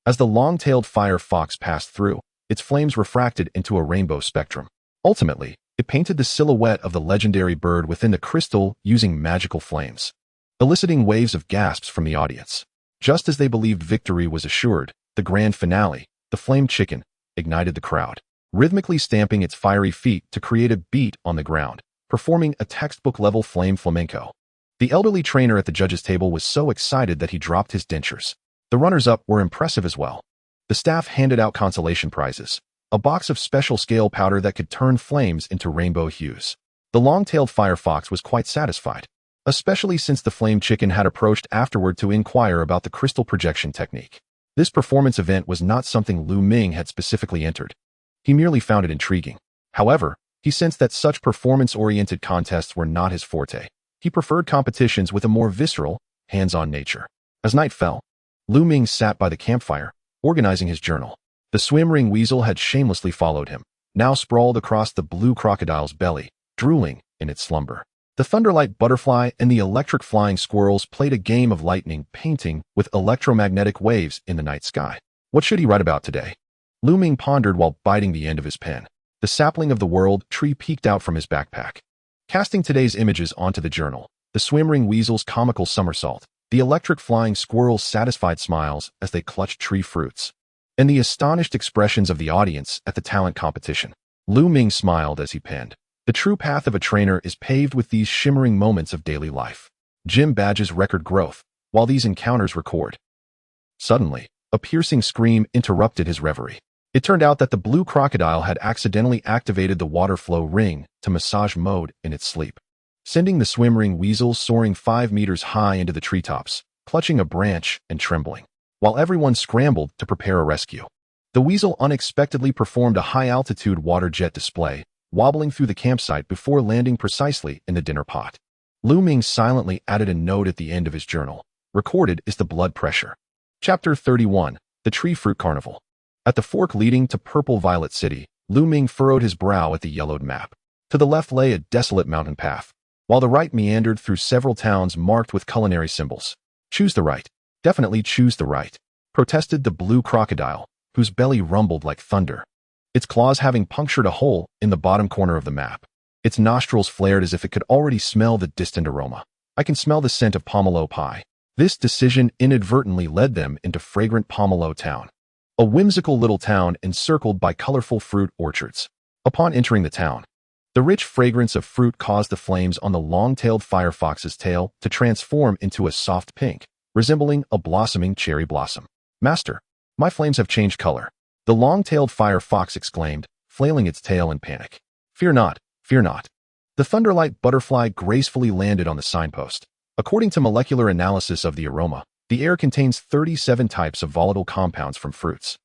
As the long-tailed fire fox passed through, its flames refracted into a rainbow spectrum. Ultimately, it painted the silhouette of the legendary bird within the crystal using magical flames, eliciting waves of gasps from the audience. Just as they believed victory was assured, the grand finale, the flame chicken, ignited the crowd, rhythmically stamping its fiery feet to create a beat on the ground, performing a textbook-level flame flamenco. The elderly trainer at the judges' table was so excited that he dropped his dentures. The runners-up were impressive as well. The staff handed out consolation prizes, a box of special scale powder that could turn flames into rainbow hues. The long-tailed firefox was quite satisfied, especially since the flame chicken had approached afterward to inquire about the crystal projection technique. This performance event was not something Lu Ming had specifically entered. He merely found it intriguing. However, he sensed that such performance-oriented contests were not his forte. He preferred competitions with a more visceral, hands-on nature. As night fell, Lu Ming sat by the campfire, organizing his journal. The swim ring weasel had shamelessly followed him, now sprawled across the blue crocodile's belly, drooling in its slumber. The Thunderwing Butterfly and the electric flying squirrels played a game of lightning painting with electromagnetic waves in the night sky. What should he write about today? Lu Ming pondered while biting the end of his pen. The sapling of the world tree peeked out from his backpack, casting today's images onto the journal. The swim ring weasel's comical somersault, the electric flying squirrel's satisfied smiles as they clutched tree fruits, and the astonished expressions of the audience at the talent competition. Lu Ming smiled as he penned. The true path of a trainer is paved with these shimmering moments of daily life. Gym badges record growth, while these encounters record. Suddenly, a piercing scream interrupted his reverie. It turned out that the blue crocodile had accidentally activated the water flow ring to massage mode in its sleep, sending the swim ring weasel soaring 5 meters high into the treetops, clutching a branch and trembling, while everyone scrambled to prepare a rescue. The weasel unexpectedly performed a high-altitude water jet display, wobbling through the campsite before landing precisely in the dinner pot. Lu Ming silently added a note at the end of his journal. Recorded is the blood pressure. Chapter 31. The Tree Fruit Carnival. At the fork leading to Purple Violet City, Lu Ming furrowed his brow at the yellowed map. To the left lay a desolate mountain path, while the right meandered through several towns marked with culinary symbols. Choose the right. Definitely choose the right, protested the blue crocodile, whose belly rumbled like thunder, its claws having punctured a hole in the bottom corner of the map. Its nostrils flared as if it could already smell the distant aroma. I can smell the scent of pomelo pie. This decision inadvertently led them into fragrant Pomelo Town, a whimsical little town encircled by colorful fruit orchards. Upon entering the town, the rich fragrance of fruit caused the flames on the long-tailed firefox's tail to transform into a soft pink, resembling a blossoming cherry blossom. Master, my flames have changed color, the long-tailed firefox exclaimed, flailing its tail in panic. Fear not, fear not. The Thunderwing Butterfly gracefully landed on the signpost. According to molecular analysis of the aroma, the air contains 37 types of volatile compounds from fruits,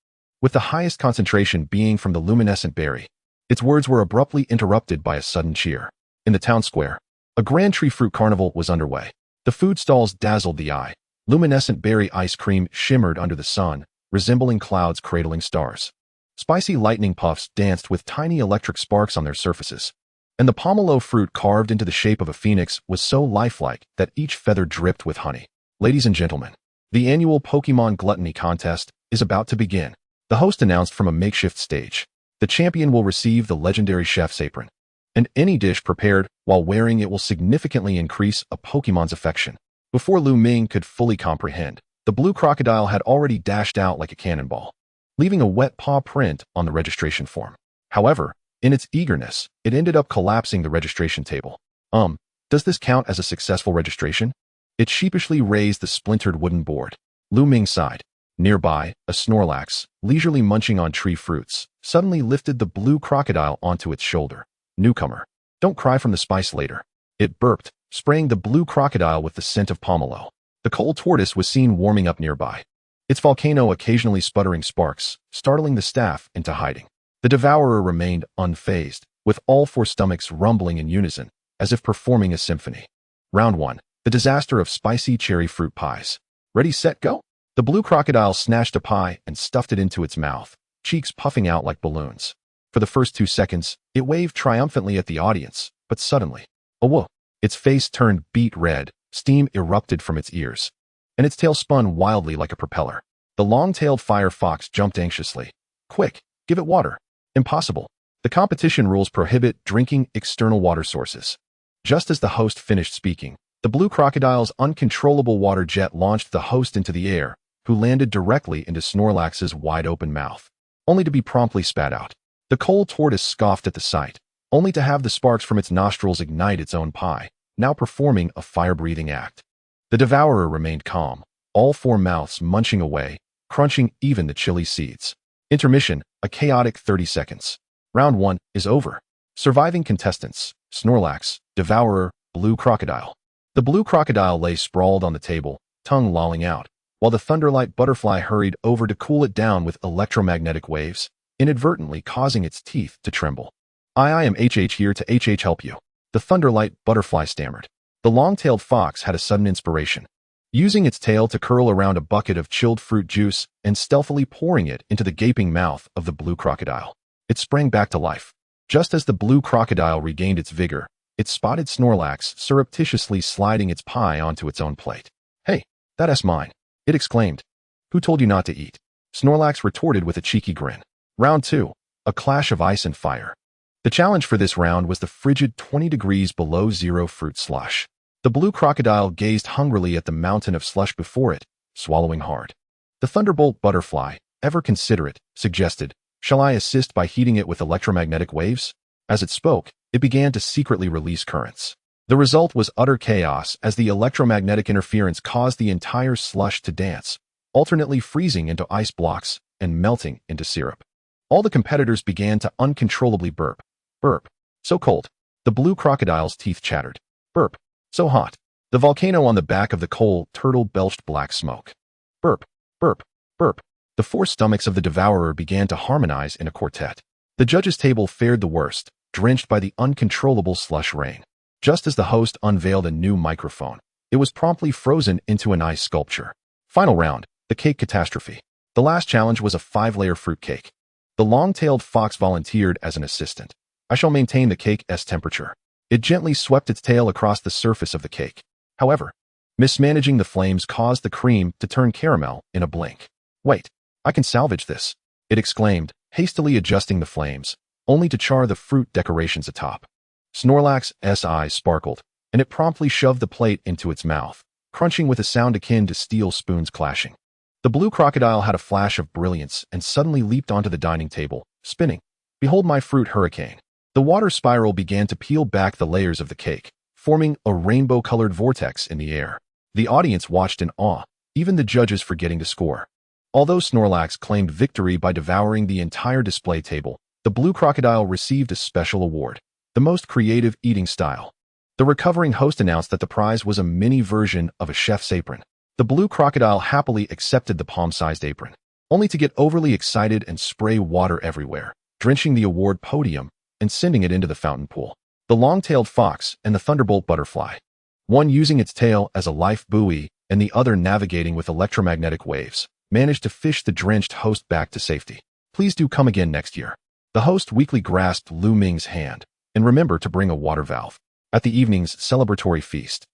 with the highest concentration being from the luminescent berry. Its words were abruptly interrupted by a sudden cheer. In the town square, a grand tree fruit carnival was underway. The food stalls dazzled the eye. Luminescent berry ice cream shimmered under the sun, resembling clouds cradling stars. Spicy lightning puffs danced with tiny electric sparks on their surfaces, and the pomelo fruit carved into the shape of a phoenix was so lifelike that each feather dripped with honey. Ladies and gentlemen, the annual Pokémon Gluttony Contest is about to begin, the host announced from a makeshift stage. The champion will receive the legendary chef's apron, and any dish prepared while wearing it will significantly increase a Pokémon's affection. Before Lu Ming could fully comprehend, the blue crocodile had already dashed out like a cannonball, leaving a wet paw print on the registration form. However, In its eagerness, it ended up collapsing the registration table. Does this count as a successful registration? It sheepishly raised the splintered wooden board. Lu Ming sighed. Nearby, a Snorlax, leisurely munching on tree fruits, suddenly lifted the blue crocodile onto its shoulder. Newcomer, don't cry from the spice later. It burped, spraying the blue crocodile with the scent of pomelo. The coal tortoise was seen warming up nearby, its volcano occasionally sputtering sparks, startling the staff into hiding. The devourer remained unfazed, with all four stomachs rumbling in unison, as if performing a symphony. Round 1. The disaster of spicy cherry fruit pies. Ready, set, go? The blue crocodile snatched a pie and stuffed it into its mouth, cheeks puffing out like balloons. For the first 2 seconds, it waved triumphantly at the audience, but suddenly, oh whoa! Its face turned beet red, steam erupted from its ears, and its tail spun wildly like a propeller. The long-tailed fire fox jumped anxiously. Quick, give it water. Impossible. The competition rules prohibit drinking external water sources. Just as the host finished speaking, the blue crocodile's uncontrollable water jet launched the host into the air, who landed directly into Snorlax's wide-open mouth, only to be promptly spat out. The coal tortoise scoffed at the sight, only to have the sparks from its nostrils ignite its own pie, now performing a fire-breathing act. The devourer remained calm, all four mouths munching away, crunching even the chili seeds. Intermission, a chaotic 30 seconds. Round 1 is over. Surviving contestants, Snorlax, Devourer, Blue Crocodile. The blue crocodile lay sprawled on the table, tongue lolling out, while the Thunderlight Butterfly hurried over to cool it down with electromagnetic waves, inadvertently causing its teeth to tremble. I am HH here to HH help you. The Thunderlight Butterfly stammered. The long-tailed fox had a sudden inspiration. Using its tail to curl around a bucket of chilled fruit juice and stealthily pouring it into the gaping mouth of the blue crocodile, it sprang back to life. Just as the blue crocodile regained its vigor, it spotted Snorlax surreptitiously sliding its pie onto its own plate. Hey, that's mine, it exclaimed. Who told you not to eat? Snorlax retorted with a cheeky grin. Round 2, a clash of ice and fire. The challenge for this round was the frigid 20 degrees below zero fruit slush. The blue crocodile gazed hungrily at the mountain of slush before it, swallowing hard. The Thunderbolt Butterfly, ever considerate, suggested, "Shall I assist by heating it with electromagnetic waves?" As it spoke, it began to secretly release currents. The result was utter chaos as the electromagnetic interference caused the entire slush to dance, alternately freezing into ice blocks and melting into syrup. All the competitors began to uncontrollably burp. Burp. So cold. The blue crocodile's teeth chattered. Burp. So hot. The volcano on the back of the coal turtle belched black smoke. Burp. Burp. Burp. The four stomachs of the devourer began to harmonize in a quartet. The judges' table fared the worst, drenched by the uncontrollable slush rain. Just as the host unveiled a new microphone, it was promptly frozen into an ice sculpture. Final round, the cake catastrophe. The last challenge was a 5-layer fruit cake. The long-tailed fox volunteered as an assistant. I shall maintain the cake's temperature. It gently swept its tail across the surface of the cake. However, mismanaging the flames caused the cream to turn caramel in a blink. Wait, I can salvage this, it exclaimed, hastily adjusting the flames, only to char the fruit decorations atop. Snorlax's eyes sparkled, and it promptly shoved the plate into its mouth, crunching with a sound akin to steel spoons clashing. The blue crocodile had a flash of brilliance and suddenly leaped onto the dining table, spinning. Behold my fruit hurricane. The water spiral began to peel back the layers of the cake, forming a rainbow-colored vortex in the air. The audience watched in awe, even the judges forgetting to score. Although Snorlax claimed victory by devouring the entire display table, the blue crocodile received a special award, the most creative eating style. The recovering host announced that the prize was a mini version of a chef's apron. The blue crocodile happily accepted the palm-sized apron, only to get overly excited and spray water everywhere, drenching the award podium and sending it into the fountain pool. The long-tailed fox and the Thunderbolt Butterfly, one using its tail as a life buoy and the other navigating with electromagnetic waves, managed to fish the drenched host back to safety. Please do come again next year. The host weakly grasped Lu Ming's hand, and remember to bring a water valve. At the evening's celebratory feast,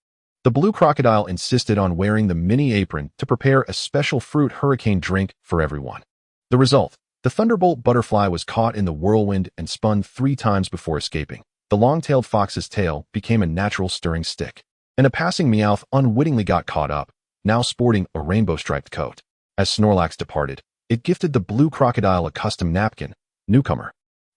the blue crocodile insisted on wearing the mini apron to prepare a special fruit hurricane drink for everyone. The result: the Thunderbolt Butterfly was caught in the whirlwind and spun 3 times before escaping. The long-tailed fox's tail became a natural stirring stick, and a passing Meowth unwittingly got caught up, now sporting a rainbow-striped coat. As Snorlax departed, it gifted the blue crocodile a custom napkin. Newcomer,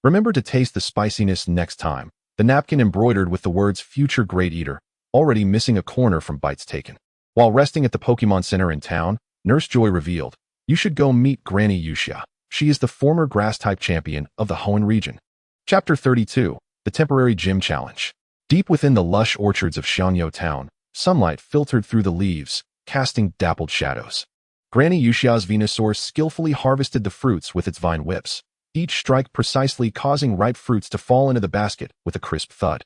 Remember to taste the spiciness next time. The napkin embroidered with the words Future Great Eater, already missing a corner from bites taken. While resting at the Pokemon Center in town, Nurse Joy revealed, "You should go meet Granny Yuxia. She is the former grass-type champion of the Hoenn region." Chapter 32, The Temporary Gym Challenge. Deep within the lush orchards of Xiangyou Town, sunlight filtered through the leaves, casting dappled shadows. Granny Yuxia's Venusaur skillfully harvested the fruits with its vine whips, each strike precisely causing ripe fruits to fall into the basket with a crisp thud.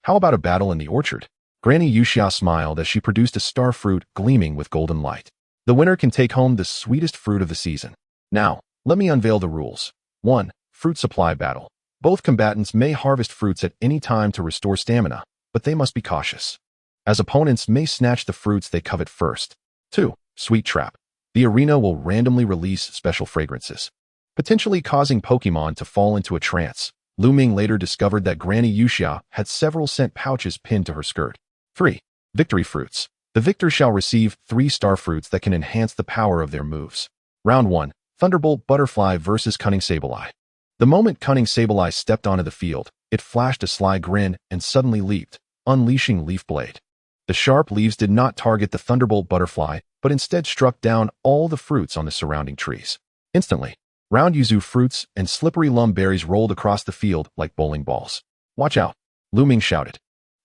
"How about a battle in the orchard?" Granny Yuxia smiled as she produced a star fruit gleaming with golden light. "The winner can take home the sweetest fruit of the season. Now, let me unveil the rules. 1. Fruit supply battle. Both combatants may harvest fruits at any time to restore stamina, but they must be cautious, as opponents may snatch the fruits they covet first. 2. Sweet trap. The arena will randomly release special fragrances, potentially causing Pokemon to fall into a trance. Lu Ming later discovered that Granny Yuxia had several scent pouches pinned to her skirt. 3. Victory fruits. The victor shall receive 3 star fruits that can enhance the power of their moves. Round 1. Thunderwing Butterfly vs. Cunning Sableye. The moment Cunning Sableye stepped onto the field, it flashed a sly grin and suddenly leaped, unleashing Leaf Blade. The sharp leaves did not target the Thunderbolt Butterfly, but instead struck down all the fruits on the surrounding trees. Instantly, round yuzu fruits and slippery lum berries rolled across the field like bowling balls. "Watch out," Lu Ming shouted.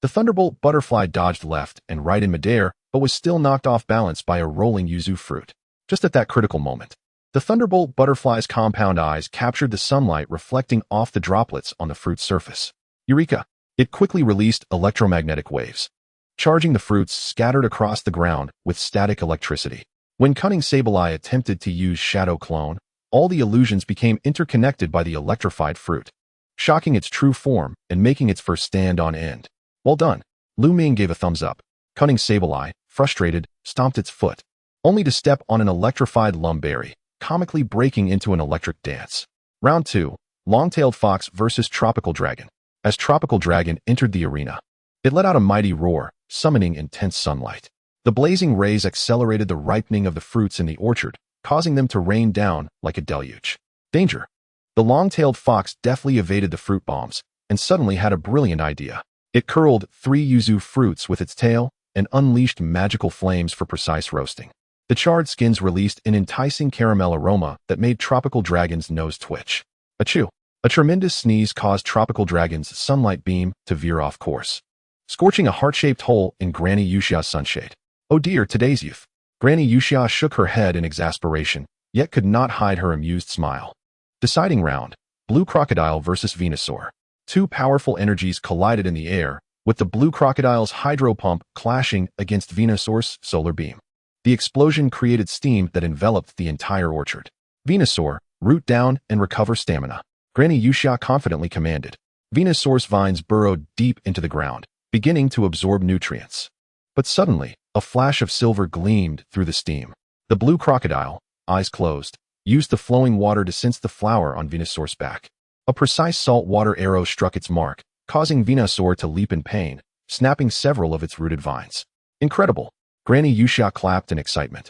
The Thunderbolt Butterfly dodged left and right in midair, but was still knocked off balance by a rolling yuzu fruit. Just at that critical moment, the Thunderbolt Butterfly's compound eyes captured the sunlight reflecting off the droplets on the fruit's surface. Eureka! It quickly released electromagnetic waves, charging the fruits scattered across the ground with static electricity. When Cunning Sableye attempted to use Shadow Clone, all the illusions became interconnected by the electrified fruit, shocking its true form and making its first stand on end. "Well done." Lu Ming gave a thumbs up. Cunning Sableye, frustrated, stomped its foot, only to step on an electrified lumberry, comically breaking into an electric dance. Round 2. Long-tailed Fox vs. Tropical Dragon. As Tropical Dragon entered the arena, it let out a mighty roar, summoning intense sunlight. The blazing rays accelerated the ripening of the fruits in the orchard, causing them to rain down like a deluge. Danger! The long-tailed fox deftly evaded the fruit bombs, and suddenly had a brilliant idea. It curled 3 yuzu fruits with its tail and unleashed magical flames for precise roasting. The charred skins released an enticing caramel aroma that made Tropical Dragon's nose twitch. Achoo! A tremendous sneeze caused Tropical Dragon's sunlight beam to veer off course, scorching a heart-shaped hole in Granny Yuxia's sunshade. "Oh dear, today's youth." Granny Yuxia shook her head in exasperation, yet could not hide her amused smile. Deciding round. Blue Crocodile vs. Venusaur. 2 powerful energies collided in the air, with the Blue Crocodile's hydro pump clashing against Venusaur's solar beam. The explosion created steam that enveloped the entire orchard. "Venusaur, root down and recover stamina," Granny Yuxia confidently commanded. Venusaur's vines burrowed deep into the ground, beginning to absorb nutrients. But suddenly, a flash of silver gleamed through the steam. The Blue Crocodile, eyes closed, used the flowing water to sense the flower on Venusaur's back. A precise saltwater arrow struck its mark, causing Venusaur to leap in pain, snapping several of its rooted vines. "Incredible!" Granny Yuxia clapped in excitement.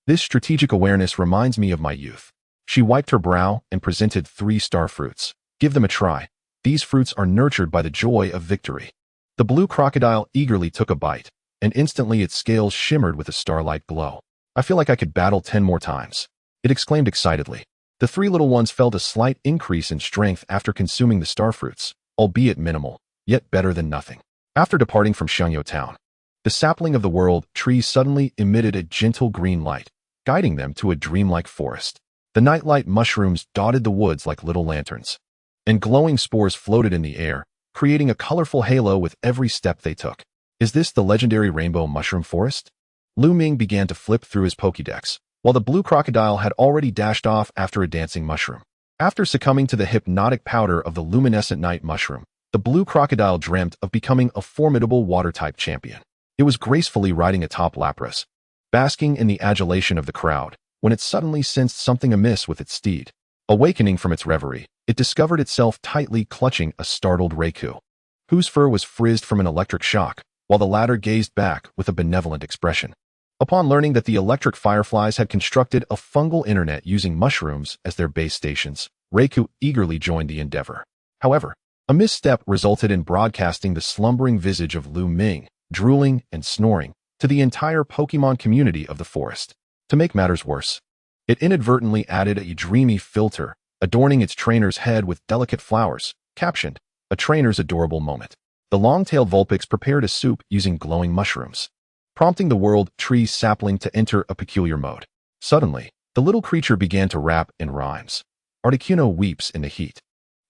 "This strategic awareness reminds me of my youth." She wiped her brow and presented 3 star fruits. "Give them a try. These fruits are nurtured by the joy of victory." The Blue Crocodile eagerly took a bite, and instantly its scales shimmered with a starlight glow. "I feel like I could battle 10 more times," it exclaimed excitedly. The 3 little ones felt a slight increase in strength after consuming the starfruits, albeit minimal, yet better than nothing. After departing from Xiangyou Town, the sapling of the world tree suddenly emitted a gentle green light, guiding them to a dreamlike forest. The nightlight mushrooms dotted the woods like little lanterns, and glowing spores floated in the air, creating a colorful halo with every step they took. "Is this the legendary rainbow mushroom forest?" Lu Ming began to flip through his Pokédex, while the Blue Crocodile had already dashed off after a dancing mushroom. After succumbing to the hypnotic powder of the luminescent night mushroom, the Blue Crocodile dreamt of becoming a formidable water-type champion. It was gracefully riding atop Lapras, basking in the adulation of the crowd, when it suddenly sensed something amiss with its steed. Awakening from its reverie, it discovered itself tightly clutching a startled Raikou, whose fur was frizzed from an electric shock, while the latter gazed back with a benevolent expression. Upon learning that the electric fireflies had constructed a fungal internet using mushrooms as their base stations, Raikou eagerly joined the endeavor. However, a misstep resulted in broadcasting the slumbering visage of Lu Ming, drooling and snoring, to the entire Pokémon community of the forest. To make matters worse, it inadvertently added a dreamy filter, adorning its trainer's head with delicate flowers, captioned, "A trainer's adorable moment." The long-tailed Vulpix prepared a soup using glowing mushrooms, prompting the world tree sapling to enter a peculiar mode. Suddenly, the little creature began to rap in rhymes. Articuno weeps in the heat.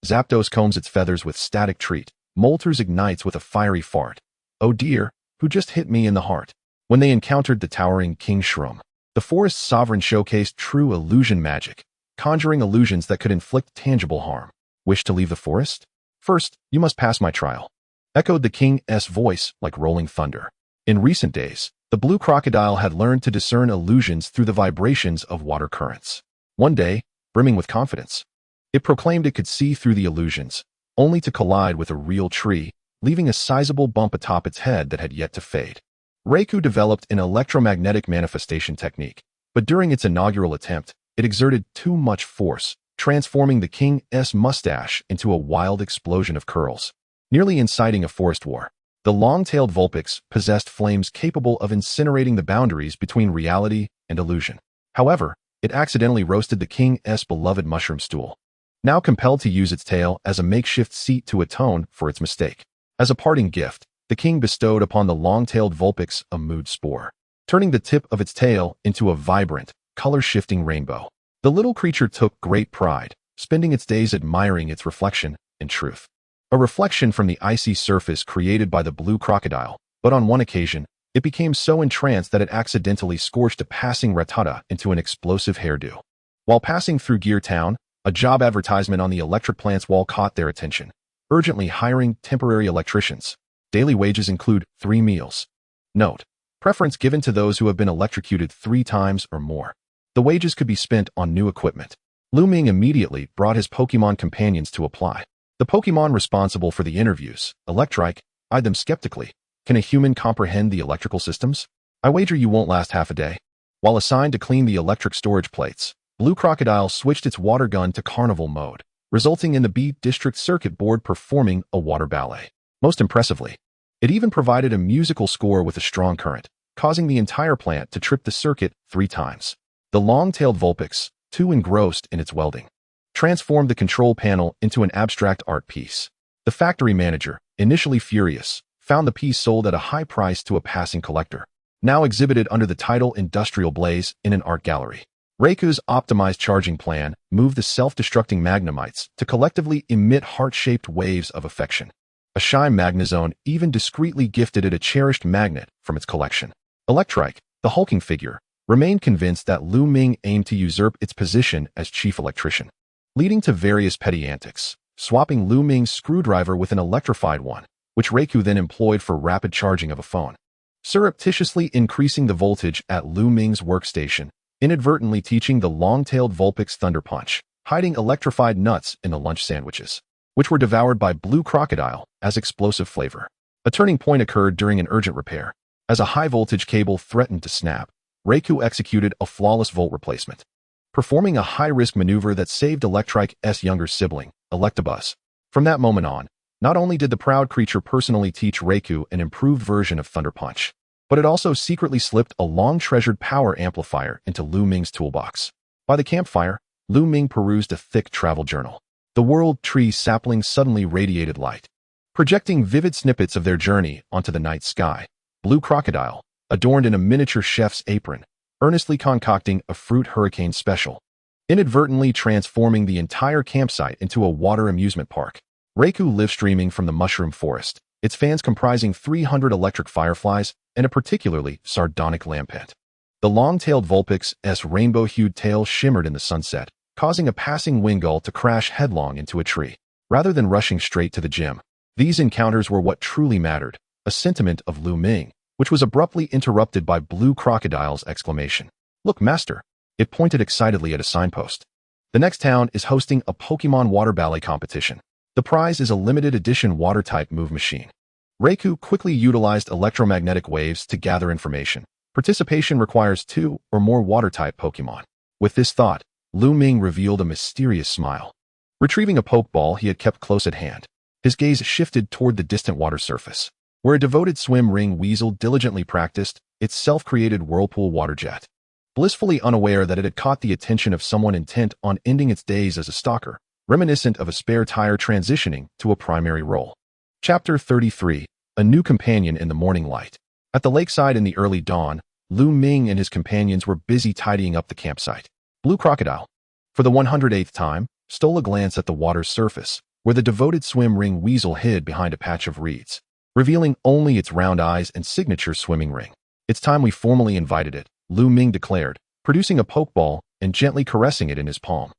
Zapdos combs its feathers with static treat. Moltres ignites with a fiery fart. Oh dear, who just hit me in the heart? When they encountered the towering King Shroom, the forest's sovereign showcased true illusion magic, conjuring illusions that could inflict tangible harm. Wish to leave the forest? First, you must pass my trial, echoed the king's voice like rolling thunder. In recent days, the blue crocodile had learned to discern illusions through the vibrations of water currents. One day, brimming with confidence, it proclaimed it could see through the illusions, only to collide with a real tree, leaving a sizable bump atop its head that had yet to fade. Raikou developed an electromagnetic manifestation technique, but during its inaugural attempt, it exerted too much force, transforming the king's mustache into a wild explosion of curls, nearly inciting a forest war. The long-tailed Vulpix possessed flames capable of incinerating the boundaries between reality and illusion. However, it accidentally roasted the king's beloved mushroom stool, now compelled to use its tail as a makeshift seat to atone for its mistake. As a parting gift, the king bestowed upon the long-tailed Vulpix a mood spore, turning the tip of its tail into a vibrant, color-shifting rainbow. The little creature took great pride, spending its days admiring its reflection in truth. A reflection from the icy surface created by the blue crocodile, but on one occasion, it became so entranced that it accidentally scorched a passing Rattata into an explosive hairdo. While passing through Gear Town, a job advertisement on the electric plant's wall caught their attention, urgently hiring temporary electricians. Daily wages include 3 meals. Note: preference given to those who have been electrocuted 3 times or more. The wages could be spent on new equipment. Lu Ming immediately brought his Pokemon companions to apply. The Pokemon responsible for the interviews, Electric, eyed them skeptically. Can a human comprehend the electrical systems? I wager you won't last half a day. While assigned to clean the electric storage plates, Blue Crocodile switched its water gun to carnival mode, resulting in the B District Circuit Board performing a water ballet. Most impressively, it even provided a musical score with a strong current, causing the entire plant to trip the circuit 3 times. The long-tailed Vulpix, too engrossed in its welding, transformed the control panel into an abstract art piece. The factory manager, initially furious, found the piece sold at a high price to a passing collector, now exhibited under the title Industrial Blaze in an art gallery. Raikou's optimized charging plan moved the self-destructing Magnemites to collectively emit heart-shaped waves of affection. A shy Magnezone even discreetly gifted it a cherished magnet from its collection. Electric, the hulking figure, remained convinced that Lu Ming aimed to usurp its position as chief electrician, leading to various petty antics, swapping Lu Ming's screwdriver with an electrified one, which Raikou then employed for rapid charging of a phone, surreptitiously increasing the voltage at Lu Ming's workstation, inadvertently teaching the long-tailed Vulpix Thunder Punch, hiding electrified nuts in the lunch sandwiches, which were devoured by Blue Crocodile as explosive flavor. A turning point occurred during an urgent repair. As a high-voltage cable threatened to snap, Raikou executed a flawless volt replacement, performing a high-risk maneuver that saved Electric's younger sibling, Electabuzz. From that moment on, not only did the proud creature personally teach Raikou an improved version of Thunder Punch, but it also secretly slipped a long-treasured power amplifier into Lu Ming's toolbox. By the campfire, Lu Ming perused a thick travel journal. The world tree saplings suddenly radiated light, projecting vivid snippets of their journey onto the night sky. Blue Crocodile, adorned in a miniature chef's apron, earnestly concocting a fruit hurricane special, inadvertently transforming the entire campsite into a water amusement park. Raikou live streaming from the mushroom forest, its fans comprising 300 electric fireflies and a particularly sardonic Lampent. The long-tailed Vulpix's rainbow-hued tail shimmered in the sunset, causing a passing Wingull to crash headlong into a tree. Rather than rushing straight to the gym, these encounters were what truly mattered, a sentiment of Lu Ming, which was abruptly interrupted by Blue Crocodile's exclamation. "Look, master!" It pointed excitedly at a signpost. The next town is hosting a Pokemon water ballet competition. The prize is a limited edition water-type move machine. Raikou quickly utilized electromagnetic waves to gather information. Participation requires 2 or more water-type Pokemon. With this thought, Lu Ming revealed a mysterious smile. Retrieving a pokeball he had kept close at hand, his gaze shifted toward the distant water surface, where a devoted swim ring weasel diligently practiced its self-created whirlpool water jet. Blissfully unaware that it had caught the attention of someone intent on ending its days as a stalker, reminiscent of a spare tire transitioning to a primary role. Chapter 33, A New Companion in the Morning Light. At the lakeside in the early dawn, Lu Ming and his companions were busy tidying up the campsite. Blue Crocodile, for the 108th time, stole a glance at the water's surface, where the devoted swim ring weasel hid behind a patch of reeds, revealing only its round eyes and signature swimming ring. It's time we formally invited it, Lu Ming declared, producing a pokeball and gently caressing it in his palm.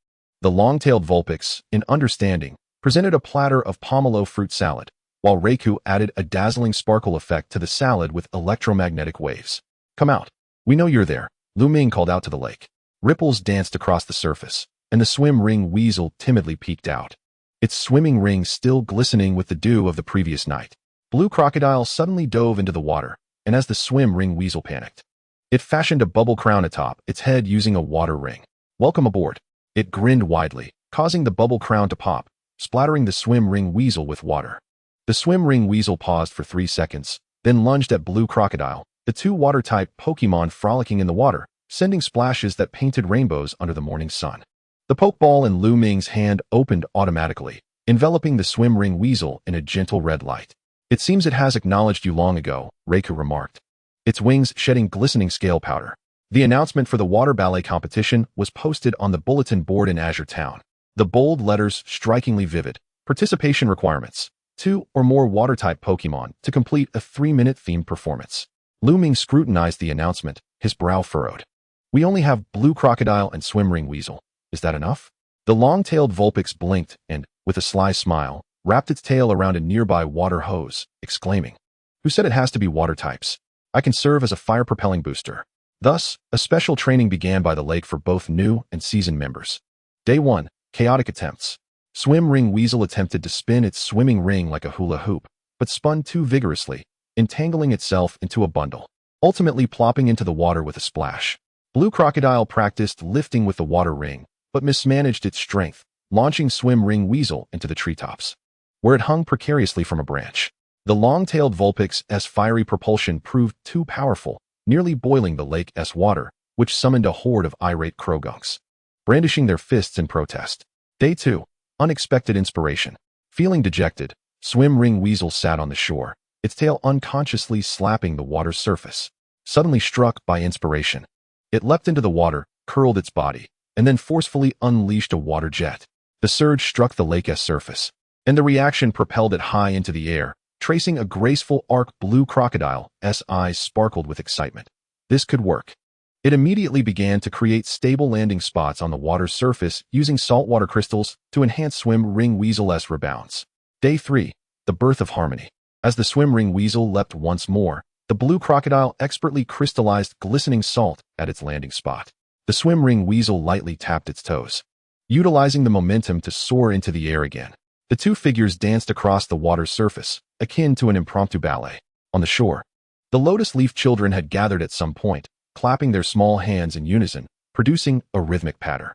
The long-tailed Vulpix, in understanding, presented a platter of pomelo fruit salad, while Reiku added a dazzling sparkle effect to the salad with electromagnetic waves. Come out. We know you're there, Lu Ming called out to the lake. Ripples danced across the surface, and the swim ring weasel timidly peeked out, its swimming ring still glistening with the dew of the previous night. Blue Crocodile suddenly dove into the water, and as the swim ring weasel panicked, it fashioned a bubble crown atop its head using a water ring. Welcome aboard. It grinned widely, causing the bubble crown to pop, splattering the swim ring weasel with water. The swim ring weasel paused for 3 seconds, then lunged at Blue Crocodile, the two water-type Pokémon frolicking in the water, sending splashes that painted rainbows under the morning sun. The Pokeball in Lu Ming's hand opened automatically, enveloping the swim ring weasel in a gentle red light. It seems it has acknowledged you long ago, Reiku remarked, its wings shedding glistening scale powder. The announcement for the water ballet competition was posted on the bulletin board in Azure Town. The bold letters strikingly vivid. Participation requirements: 2 or more water-type Pokémon to complete a 3-minute themed performance. Lu Ming scrutinized the announcement, his brow furrowed. We only have Blue Crocodile and Swim Ring Weasel. Is that enough? The long-tailed Vulpix blinked and, with a sly smile, wrapped its tail around a nearby water hose, exclaiming, "Who said it has to be water types? I can serve as a fire-propelling booster." Thus, a special training began by the lake for both new and seasoned members. Day 1, Chaotic Attempts. Swim Ring Weasel attempted to spin its swimming ring like a hula hoop, but spun too vigorously, entangling itself into a bundle, ultimately plopping into the water with a splash. Blue Crocodile practiced lifting with the water ring, but mismanaged its strength, launching Swim Ring Weasel into the treetops, where it hung precariously from a branch. The long-tailed Vulpix's fiery propulsion proved too powerful, nearly boiling the lake's water, which summoned a horde of irate Crogunks, brandishing their fists in protest. Day 2, Unexpected Inspiration. Feeling dejected, Swim Ring Weasel sat on the shore, its tail unconsciously slapping the water's surface. Suddenly struck by inspiration, it leapt into the water, curled its body, and then forcefully unleashed a water jet. The surge struck the lake's surface, and the reaction propelled it high into the air, tracing a graceful arc. Blue Crocodile's eyes sparkled with excitement. This could work. It immediately began to create stable landing spots on the water's surface using saltwater crystals to enhance Swim Ring Weasel's rebounds. Day 3, The Birth of Harmony. As the Swim Ring Weasel leapt once more, the Blue Crocodile expertly crystallized glistening salt at its landing spot. The Swim Ring Weasel lightly tapped its toes, utilizing the momentum to soar into the air again. The two figures danced across the water's surface, akin to an impromptu ballet. On the shore, the Lotus Leaf children had gathered at some point, clapping their small hands in unison, producing a rhythmic patter.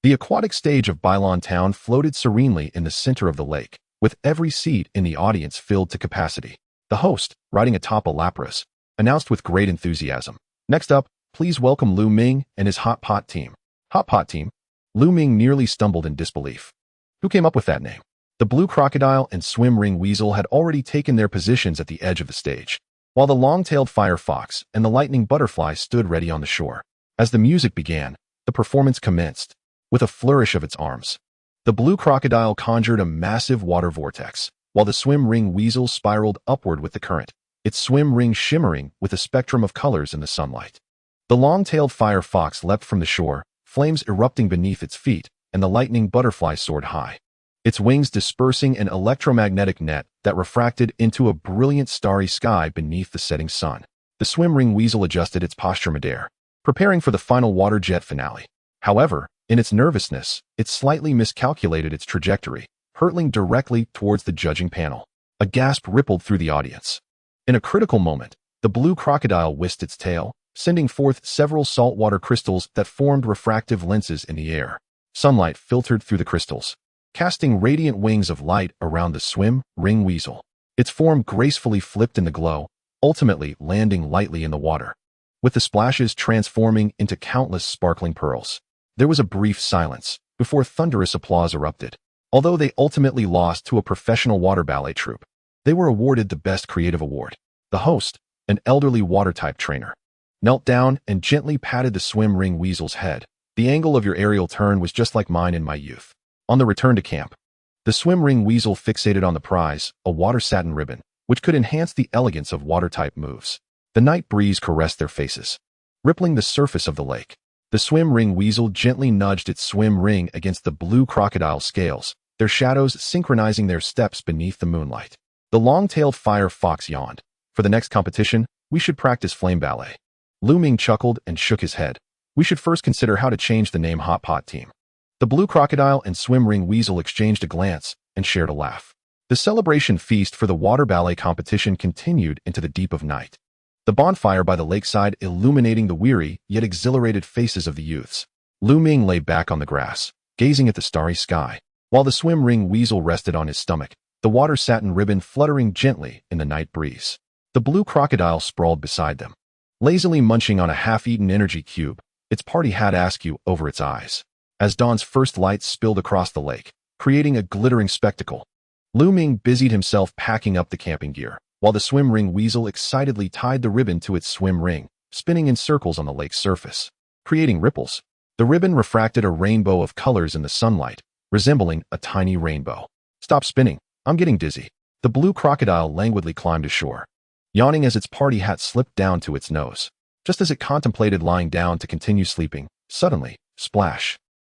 The aquatic stage of Bylon Town floated serenely in the center of the lake, with every seat in the audience filled to capacity. The host, riding atop a Lapras, announced with great enthusiasm, "Next up, please welcome Lu Ming and his Hot Pot team." Hot Pot team? Lu Ming nearly stumbled in disbelief. Who came up with that name? The Blue Crocodile and Swim Ring Weasel had already taken their positions at the edge of the stage, while the long-tailed Firefox and the Lightning Butterfly stood ready on the shore. As the music began, the performance commenced. With a flourish of its arms, the Blue Crocodile conjured a massive water vortex, while the Swim Ring Weasel spiraled upward with the current, its swim ring shimmering with a spectrum of colors in the sunlight. The long-tailed Firefox leapt from the shore, flames erupting beneath its feet, and the Lightning Butterfly soared high, its wings dispersing an electromagnetic net that refracted into a brilliant starry sky beneath the setting sun. The Swim Ring Weasel adjusted its posture midair, preparing for the final water jet finale. However, in its nervousness, it slightly miscalculated its trajectory, hurtling directly towards the judging panel. A gasp rippled through the audience. In a critical moment, the Blue Crocodile whisked its tail, sending forth several saltwater crystals that formed refractive lenses in the air. Sunlight filtered through the crystals, casting radiant wings of light around the swim ring weasel. Its form gracefully flipped in the glow, ultimately landing lightly in the water, with the splashes transforming into countless sparkling pearls. There was a brief silence before thunderous applause erupted. Although they ultimately lost to a professional water ballet troupe, they were awarded the Best Creative Award. The host, an elderly water-type trainer, knelt down and gently patted the swim ring weasel's head. The angle of your aerial turn was just like mine in my youth. On the return to camp, the swim ring weasel fixated on the prize, a water satin ribbon, which could enhance the elegance of water-type moves. The night breeze caressed their faces, rippling the surface of the lake. The swim ring weasel gently nudged its swim ring against the blue crocodile scales, their shadows synchronizing their steps beneath the moonlight. The long-tailed fire fox yawned. For the next competition, we should practice flame ballet. Lu Ming chuckled and shook his head. We should first consider how to change the name Hot Pot Team. The blue crocodile and swim ring weasel exchanged a glance and shared a laugh. The celebration feast for the water ballet competition continued into the deep of night. The bonfire by the lakeside illuminating the weary yet exhilarated faces of the youths. Lu Ming lay back on the grass, gazing at the starry sky, while the swim ring weasel rested on his stomach, the water satin ribbon fluttering gently in the night breeze. The blue crocodile sprawled beside them, lazily munching on a half-eaten energy cube, its party hat askew over its eyes. As dawn's first light spilled across the lake, creating a glittering spectacle, Lu Ming busied himself packing up the camping gear, while the swim ring weasel excitedly tied the ribbon to its swim ring, spinning in circles on the lake's surface, creating ripples. The ribbon refracted a rainbow of colors in the sunlight, resembling a tiny rainbow. Stop spinning, I'm getting dizzy. The blue crocodile languidly climbed ashore, yawning as its party hat slipped down to its nose. Just as it contemplated lying down to continue sleeping, suddenly, splash!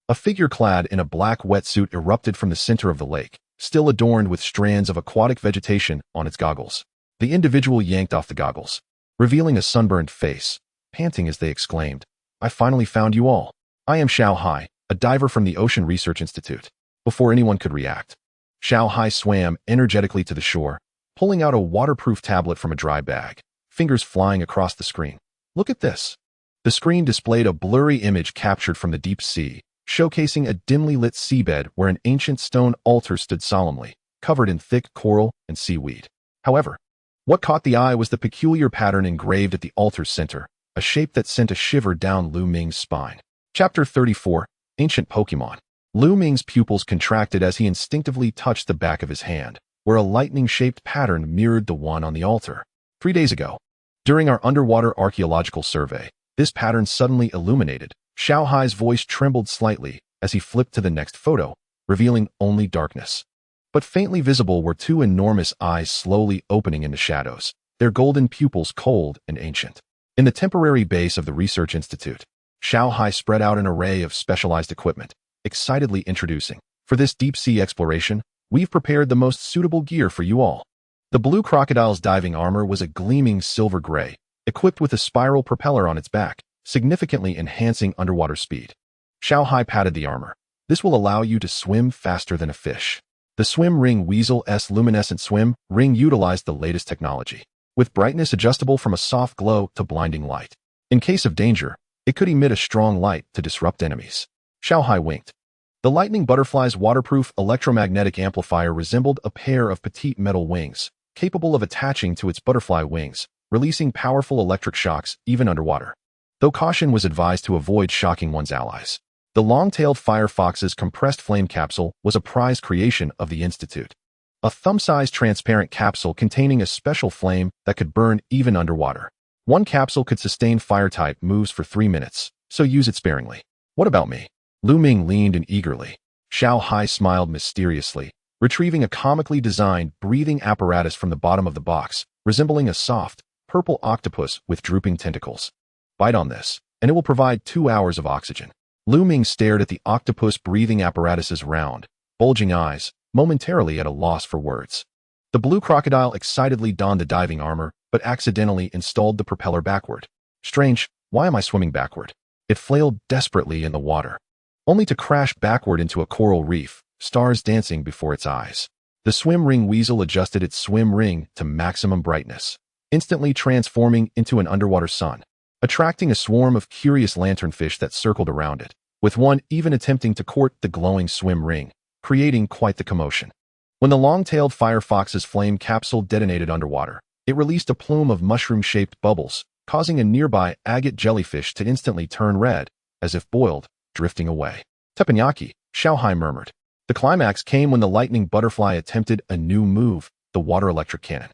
A figure clad in a black wetsuit erupted from the center of the lake, still adorned with strands of aquatic vegetation on its goggles. The individual yanked off the goggles, revealing a sunburned face, panting as they exclaimed, I finally found you all. I am Xiao Hai, a diver from the Ocean Research Institute. Before anyone could react, Xiao Hai swam energetically to the shore, pulling out a waterproof tablet from a dry bag, fingers flying across the screen. Look at this. The screen displayed a blurry image captured from the deep sea, showcasing a dimly lit seabed where an ancient stone altar stood solemnly, covered in thick coral and seaweed. However, what caught the eye was the peculiar pattern engraved at the altar's center, a shape that sent a shiver down Lu Ming's spine. Chapter 34, Ancient Pokémon. Lu Ming's pupils contracted as he instinctively touched the back of his hand, where a lightning-shaped pattern mirrored the one on the altar. 3 days ago, during our underwater archaeological survey, this pattern suddenly illuminated. Xiao Hai's voice trembled slightly as he flipped to the next photo, revealing only darkness. But faintly visible were 2 enormous eyes slowly opening into shadows, their golden pupils cold and ancient. In the temporary base of the Research Institute, Xiao Hai spread out an array of specialized equipment, excitedly introducing, for this deep-sea exploration, we've prepared the most suitable gear for you all. The blue crocodile's diving armor was a gleaming silver gray, equipped with a spiral propeller on its back, significantly enhancing underwater speed. Xiao Hai patted the armor. This will allow you to swim faster than a fish. The swim ring weasel's luminescent swim ring utilized the latest technology, with brightness adjustable from a soft glow to blinding light. In case of danger, it could emit a strong light to disrupt enemies. Xiao Hai winked. The lightning butterfly's waterproof electromagnetic amplifier resembled a pair of petite metal wings, capable of attaching to its butterfly wings, releasing powerful electric shocks even underwater. Though caution was advised to avoid shocking one's allies, the long-tailed firefox's compressed flame capsule was a prized creation of the Institute. A thumb-sized transparent capsule containing a special flame that could burn even underwater. One capsule could sustain fire-type moves for 3 minutes, so use it sparingly. What about me? Lu Ming leaned in eagerly. Xiao Hai smiled mysteriously, retrieving a comically designed breathing apparatus from the bottom of the box, resembling a soft, purple octopus with drooping tentacles. Bite on this, and it will provide 2 hours of oxygen. Lu Ming stared at the octopus breathing apparatus's round, bulging eyes, momentarily at a loss for words. The blue crocodile excitedly donned the diving armor, but accidentally installed the propeller backward. Strange, why am I swimming backward? It flailed desperately in the water, only to crash backward into a coral reef, stars dancing before its eyes. The swim ring weasel adjusted its swim ring to maximum brightness, instantly transforming into an underwater sun, attracting a swarm of curious lanternfish that circled around it, with one even attempting to court the glowing swim ring. creating quite the commotion. When the long-tailed firefox's flame capsule detonated underwater, it released a plume of mushroom-shaped bubbles, causing a nearby agate jellyfish to instantly turn red, as if boiled, drifting away. Teppanyaki, Xiaohai murmured. The climax came when the lightning butterfly attempted a new move, the water-electric cannon.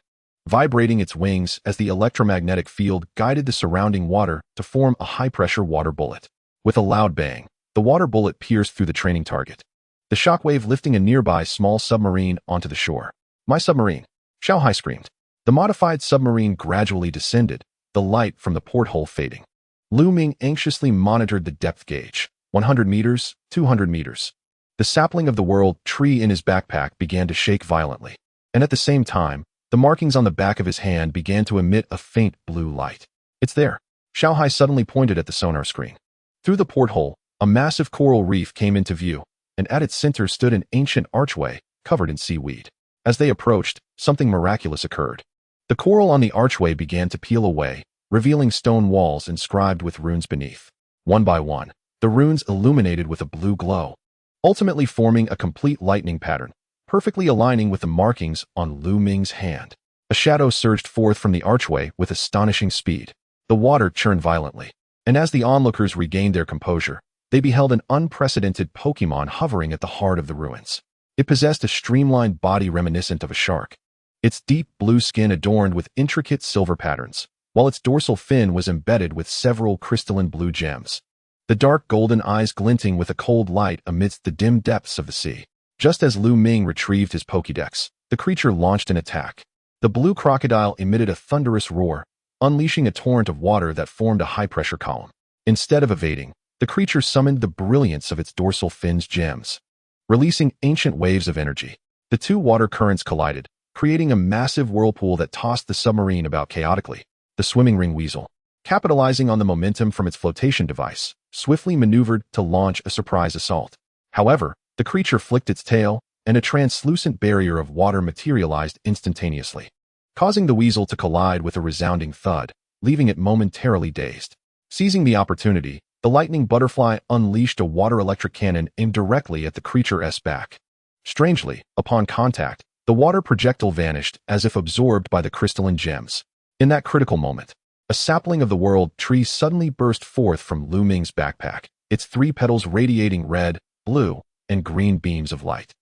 Vibrating its wings as the electromagnetic field guided the surrounding water to form a high-pressure water bullet. With a loud bang, the water bullet pierced through the training target, the shockwave lifting a nearby small submarine onto the shore. "My submarine!" Xiaohai screamed. The modified submarine gradually descended, the light from the porthole fading. Lu Ming anxiously monitored the depth gauge. 100 meters, 200 meters. The sapling of the world tree in his backpack began to shake violently, and at the same time, the markings on the back of his hand began to emit a faint blue light. "It's there." Xiaohai suddenly pointed at the sonar screen. Through the porthole, a massive coral reef came into view, and at its center stood an ancient archway covered in seaweed. As they approached, something miraculous occurred. The coral on the archway began to peel away, revealing stone walls inscribed with runes beneath. One by one, the runes illuminated with a blue glow, ultimately forming a complete lightning pattern, perfectly aligning with the markings on Lu Ming's hand. A shadow surged forth from the archway with astonishing speed. The water churned violently, and as the onlookers regained their composure, they beheld an unprecedented Pokémon hovering at the heart of the ruins. It possessed a streamlined body reminiscent of a shark, its deep blue skin adorned with intricate silver patterns, while its dorsal fin was embedded with several crystalline blue gems, the dark golden eyes glinting with a cold light amidst the dim depths of the sea. Just as Lu Ming retrieved his Pokédex, the creature launched an attack. The blue crocodile emitted a thunderous roar, unleashing a torrent of water that formed a high-pressure column. Instead of evading, the creature summoned the brilliance of its dorsal fin's gems, releasing ancient waves of energy. The two water currents collided, creating a massive whirlpool that tossed the submarine about chaotically. The swimming ring weasel, capitalizing on the momentum from its flotation device, swiftly maneuvered to launch a surprise assault. However, the creature flicked its tail, and a translucent barrier of water materialized instantaneously, causing the weasel to collide with a resounding thud, leaving it momentarily dazed. Seizing the opportunity, the lightning butterfly unleashed a water-electric cannon aimed directly at the creature's back. Strangely, upon contact, the water projectile vanished as if absorbed by the crystalline gems. In that critical moment, a sapling of the world tree suddenly burst forth from Lu Ming's backpack, its 3 petals radiating red, blue, and green beams of light.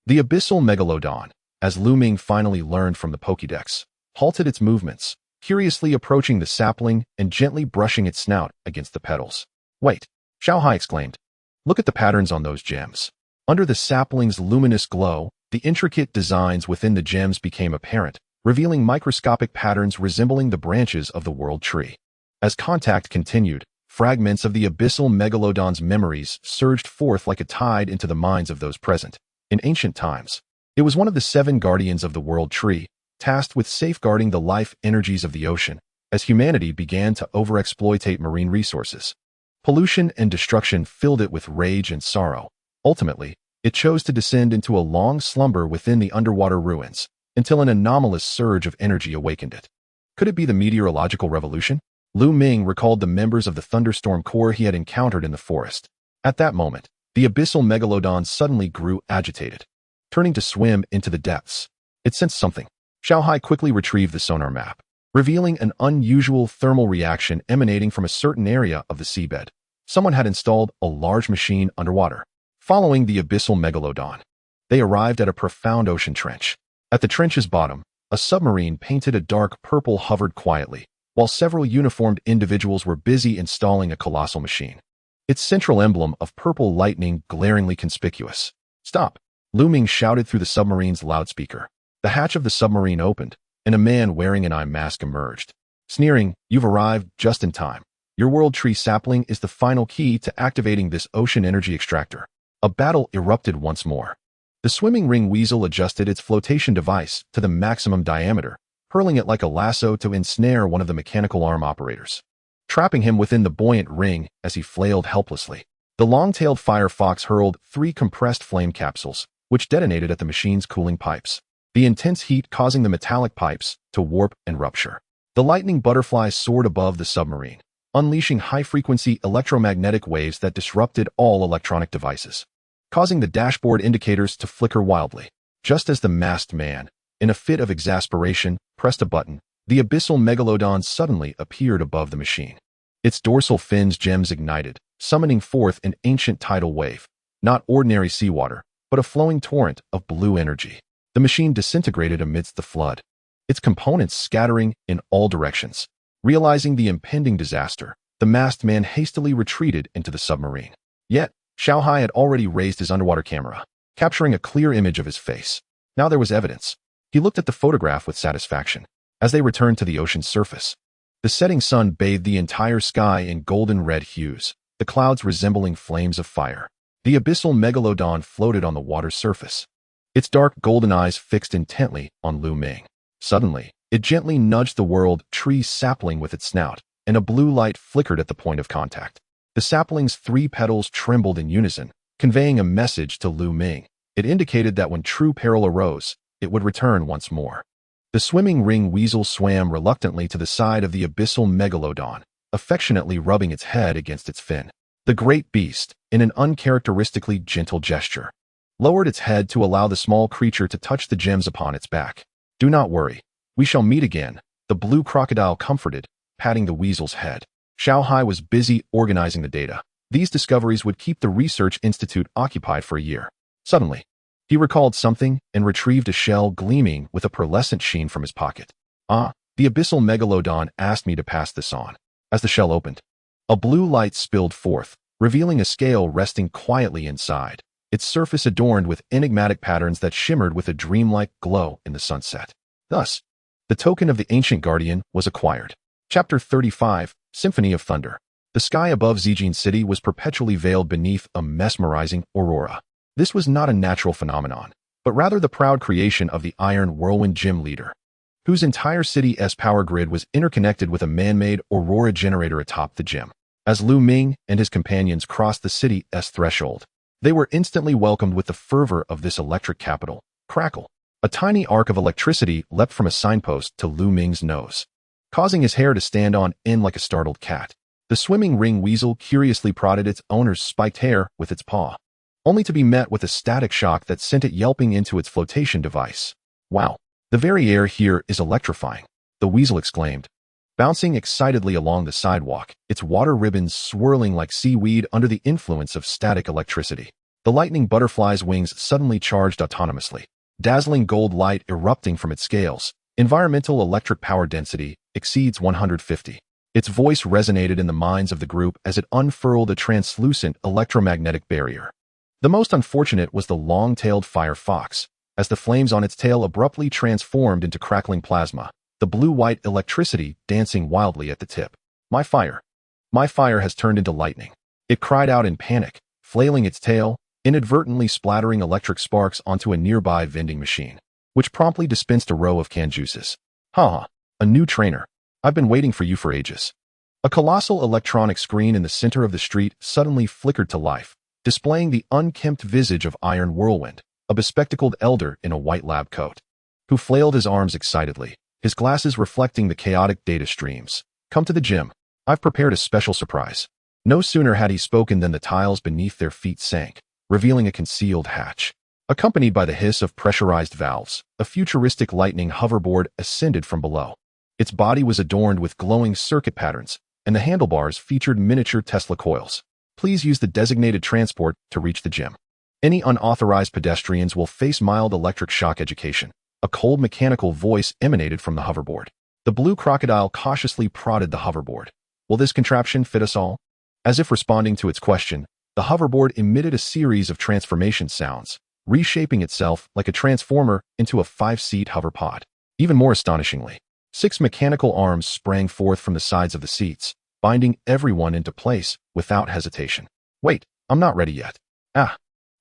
The abyssal megalodon, as Lu Ming finally learned from the Pokédex, halted its movements, curiously approaching the sapling and gently brushing its snout against the petals. "Wait," Xiaohai exclaimed. "Look at the patterns on those gems." Under the sapling's luminous glow, the intricate designs within the gems became apparent, revealing microscopic patterns resembling the branches of the world tree. As contact continued, fragments of the abyssal megalodon's memories surged forth like a tide into the minds of those present. In ancient times, it was one of the 7 guardians of the world tree, tasked with safeguarding the life energies of the ocean, as humanity began to overexploitate marine resources. Pollution and destruction filled it with rage and sorrow. Ultimately, it chose to descend into a long slumber within the underwater ruins, until an anomalous surge of energy awakened it. Could it be the meteorological revolution? Lu Ming recalled the members of the thunderstorm corps he had encountered in the forest. At that moment, the abyssal megalodon suddenly grew agitated, turning to swim into the depths. It sensed something. Xiaohai quickly retrieved the sonar map, revealing an unusual thermal reaction emanating from a certain area of the seabed. Someone had installed a large machine underwater. Following the abyssal megalodon, they arrived at a profound ocean trench. At the trench's bottom, a submarine painted a dark purple hovered quietly, while several uniformed individuals were busy installing a colossal machine, its central emblem of purple lightning glaringly conspicuous. "Stop!" Lu Ming shouted through the submarine's loudspeaker. The hatch of the submarine opened, and a man wearing an eye mask emerged. Sneering, "You've arrived just in time. Your world tree sapling is the final key to activating this ocean energy extractor." A battle erupted once more. The swimming ring weasel adjusted its flotation device to the maximum diameter, hurling it like a lasso to ensnare one of the mechanical arm operators, trapping him within the buoyant ring as he flailed helplessly. The long-tailed firefox hurled 3 compressed flame capsules, which detonated at the machine's cooling pipes, the intense heat causing the metallic pipes to warp and rupture. The lightning butterfly soared above the submarine, unleashing high-frequency electromagnetic waves that disrupted all electronic devices. causing the dashboard indicators to flicker wildly. Just as the masked man, in a fit of exasperation, pressed a button, the abyssal megalodon suddenly appeared above the machine. Its dorsal fins gems ignited, summoning forth an ancient tidal wave, not ordinary seawater, but a flowing torrent of blue energy. The machine disintegrated amidst the flood, its components scattering in all directions. Realizing the impending disaster, the masked man hastily retreated into the submarine. Yet, Xiaohai had already raised his underwater camera, capturing a clear image of his face. Now there was evidence. He looked at the photograph with satisfaction. As they returned to the ocean's surface, the setting sun bathed the entire sky in golden red hues, the clouds resembling flames of fire. The abyssal megalodon floated on the water's surface, its dark golden eyes fixed intently on Lu Ming. Suddenly, it gently nudged the world tree sapling with its snout, and a blue light flickered at the point of contact. The sapling's 3 petals trembled in unison, conveying a message to Lu Ming. It indicated that when true peril arose, it would return once more. The swimming ring weasel swam reluctantly to the side of the abyssal megalodon, affectionately rubbing its head against its fin. The great beast, in an uncharacteristically gentle gesture, lowered its head to allow the small creature to touch the gems upon its back. "Do not worry. We shall meet again," the blue crocodile comforted, patting the weasel's head. Xiaohai was busy organizing the data. These discoveries would keep the research institute occupied for a year. Suddenly, he recalled something and retrieved a shell gleaming with a pearlescent sheen from his pocket. "Ah, the abyssal megalodon asked me to pass this on." As the shell opened, a blue light spilled forth, revealing a scale resting quietly inside, its surface adorned with enigmatic patterns that shimmered with a dreamlike glow in the sunset. Thus, the token of the ancient guardian was acquired. Chapter 35, Symphony of Thunder. The sky above Zijin City was perpetually veiled beneath a mesmerizing aurora. This was not a natural phenomenon, but rather the proud creation of the Iron Whirlwind Gym leader, whose entire city's power grid was interconnected with a man-made aurora generator atop the gym. As Lu Ming and his companions crossed the city's threshold, they were instantly welcomed with the fervor of this electric capital. Crackle. A tiny arc of electricity leapt from a signpost to Lu Ming's nose, causing his hair to stand on end like a startled cat. The swimming ring weasel curiously prodded its owner's spiked hair with its paw, only to be met with a static shock that sent it yelping into its flotation device. "Wow, the very air here is electrifying," the weasel exclaimed, bouncing excitedly along the sidewalk, its water ribbons swirling like seaweed under the influence of static electricity. The lightning butterfly's wings suddenly charged autonomously, dazzling gold light erupting from its scales. Environmental electric power density exceeds 150. Its voice resonated in the minds of the group as it unfurled a translucent electromagnetic barrier. The most unfortunate was the long-tailed fire fox, as the flames on its tail abruptly transformed into crackling plasma, the blue-white electricity dancing wildly at the tip. My fire has turned into lightning," it cried out in panic, flailing its tail, inadvertently splattering electric sparks onto a nearby vending machine, which promptly dispensed a row of canned juices. "Ha, a new trainer. I've been waiting for you for ages." A colossal electronic screen in the center of the street suddenly flickered to life, displaying the unkempt visage of Iron Whirlwind, a bespectacled elder in a white lab coat, who flailed his arms excitedly, his glasses reflecting the chaotic data streams. "Come to the gym. I've prepared a special surprise." No sooner had he spoken than the tiles beneath their feet sank, revealing a concealed hatch. Accompanied by the hiss of pressurized valves, a futuristic lightning hoverboard ascended from below. Its body was adorned with glowing circuit patterns, and the handlebars featured miniature Tesla coils. "Please use the designated transport to reach the gym. Any unauthorized pedestrians will face mild electric shock education." A cold mechanical voice emanated from the hoverboard. The blue crocodile cautiously prodded the hoverboard. "Will this contraption fit us all?" As if responding to its question, the hoverboard emitted a series of transformation sounds, reshaping itself like a transformer into a 5-seat hoverpod. Even more astonishingly, 6 mechanical arms sprang forth from the sides of the seats, binding everyone into place without hesitation. "Wait, I'm not ready yet." "Ah."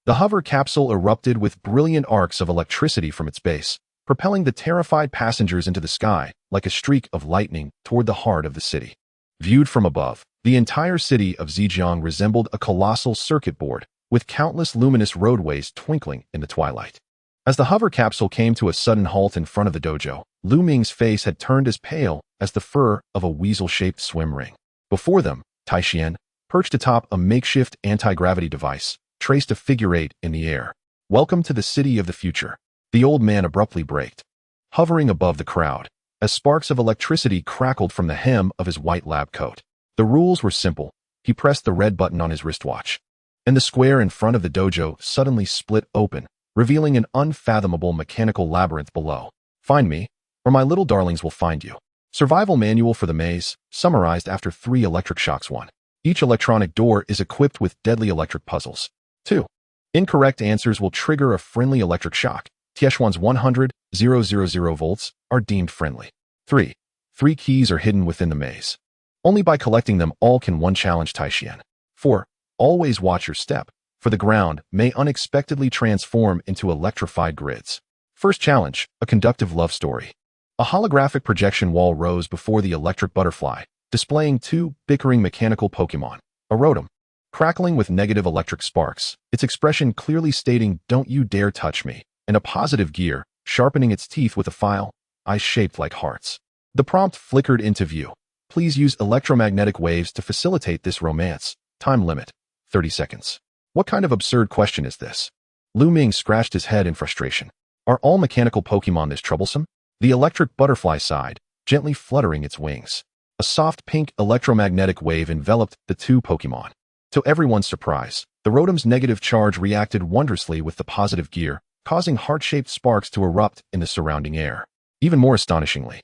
The hover capsule erupted with brilliant arcs of electricity from its base, propelling the terrified passengers into the sky like a streak of lightning toward the heart of the city. Viewed from above, the entire city of Zhejiang resembled a colossal circuit board, with countless luminous roadways twinkling in the twilight. As the hover capsule came to a sudden halt in front of the dojo, Lu Ming's face had turned as pale as the fur of a weasel-shaped swim ring. Before them, Taixian, perched atop a makeshift anti-gravity device, traced a figure 8 in the air. "Welcome to the city of the future," the old man abruptly braked, hovering above the crowd, as sparks of electricity crackled from the hem of his white lab coat. The rules were simple. He pressed the red button on his wristwatch, and the square in front of the dojo suddenly split open, revealing an unfathomable mechanical labyrinth below. "Find me, or my little darlings will find you." Survival manual for the maze, summarized after 3 electric shocks. 1. Each electronic door is equipped with deadly electric puzzles. 2. Incorrect answers will trigger a friendly electric shock. TH1's 100,000 volts are deemed friendly. 3. 3 keys are hidden within the maze. Only by collecting them all can one challenge Taishian. 4. Always watch your step, for the ground may unexpectedly transform into electrified grids. First challenge, a conductive love story. A holographic projection wall rose before the electric butterfly, displaying 2 bickering mechanical Pokémon, a Rotom, crackling with negative electric sparks, its expression clearly stating, "Don't you dare touch me," and a positive gear, sharpening its teeth with a file, eyes shaped like hearts. The prompt flickered into view. "Please use electromagnetic waves to facilitate this romance. Time limit, 30 seconds. What kind of absurd question is this? Lu Ming scratched his head in frustration. Are all mechanical Pokémon this troublesome? The electric butterfly sighed, gently fluttering its wings. A soft pink electromagnetic wave enveloped the 2 Pokémon. To everyone's surprise, the Rotom's negative charge reacted wondrously with the positive gear, causing heart-shaped sparks to erupt in the surrounding air. Even more astonishingly,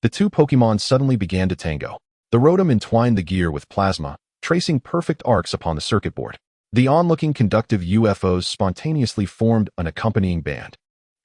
the 2 Pokémon suddenly began to tango. The Rotom entwined the gear with plasma, tracing perfect arcs upon the circuit board. The onlooking conductive UFOs spontaneously formed an accompanying band,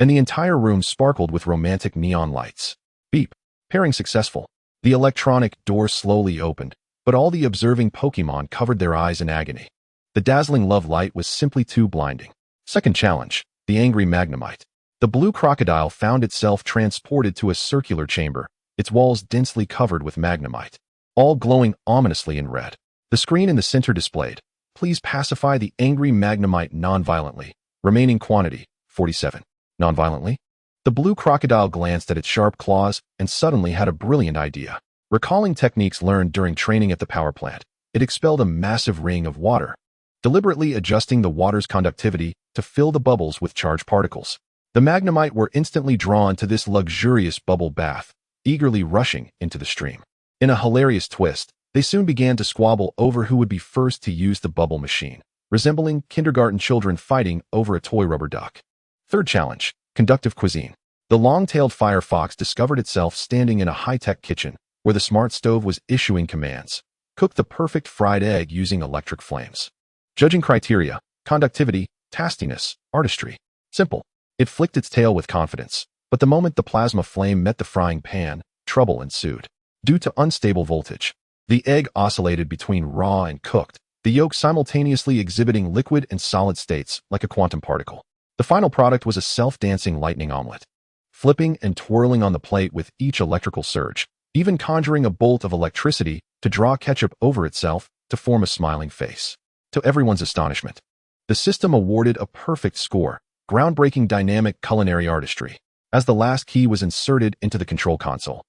and the entire room sparkled with romantic neon lights. Beep. Pairing successful. The electronic door slowly opened, but all the observing Pokémon covered their eyes in agony. The dazzling love light was simply too blinding. Second challenge, the angry Magnemite. The blue crocodile found itself transported to a circular chamber, its walls densely covered with Magnemite, all glowing ominously in red. The screen in the center displayed, "Please pacify the angry Magnemite non-violently. Remaining quantity, 47. Non-violently?" The blue crocodile glanced at its sharp claws and suddenly had a brilliant idea. Recalling techniques learned during training at the power plant, it expelled a massive ring of water, deliberately adjusting the water's conductivity to fill the bubbles with charged particles. The Magnemite were instantly drawn to this luxurious bubble bath, eagerly rushing into the stream. In a hilarious twist, they soon began to squabble over who would be first to use the bubble machine, resembling kindergarten children fighting over a toy rubber duck. Third challenge, conductive cuisine. The long-tailed firefox discovered itself standing in a high-tech kitchen where the smart stove was issuing commands. Cook the perfect fried egg using electric flames. Judging criteria, conductivity, tastiness, artistry. Simple. It flicked its tail with confidence, but the moment the plasma flame met the frying pan, trouble ensued. Due to unstable voltage, the egg oscillated between raw and cooked, the yolk simultaneously exhibiting liquid and solid states like a quantum particle. The final product was a self-dancing lightning omelet, flipping and twirling on the plate with each electrical surge, even conjuring a bolt of electricity to draw ketchup over itself to form a smiling face. To everyone's astonishment, the system awarded a perfect score, groundbreaking dynamic culinary artistry. As the last key was inserted into the control console,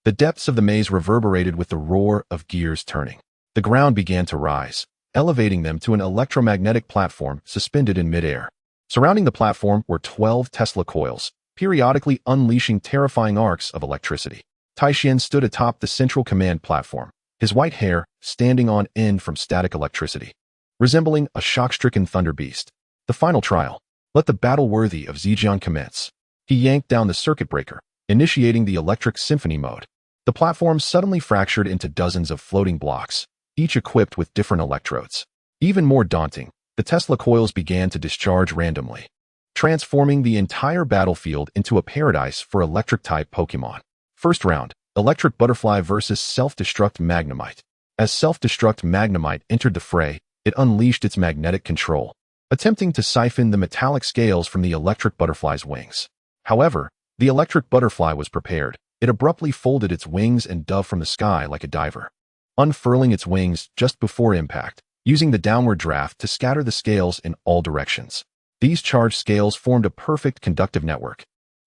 the depths of the maze reverberated with the roar of gears turning. The ground began to rise, elevating them to an electromagnetic platform suspended in midair. Surrounding the platform were 12 Tesla coils, periodically unleashing terrifying arcs of electricity. Taishian stood atop the central command platform, his white hair standing on end from static electricity, resembling a shock-stricken thunder beast. The final trial. Let the battle worthy of Zhejiang commence. He yanked down the circuit breaker, initiating the electric symphony mode. The platform suddenly fractured into dozens of floating blocks, each equipped with different electrodes. Even more daunting, the Tesla coils began to discharge randomly, transforming the entire battlefield into a paradise for electric-type Pokémon. First round, Electric Butterfly versus Self-Destruct Magnemite. As Self-Destruct Magnemite entered the fray, it unleashed its magnetic control, attempting to siphon the metallic scales from the Electric Butterfly's wings. However, the Electric Butterfly was prepared. It abruptly folded its wings and dove from the sky like a diver, unfurling its wings just before impact, using the downward draft to scatter the scales in all directions. These charged scales formed a perfect conductive network,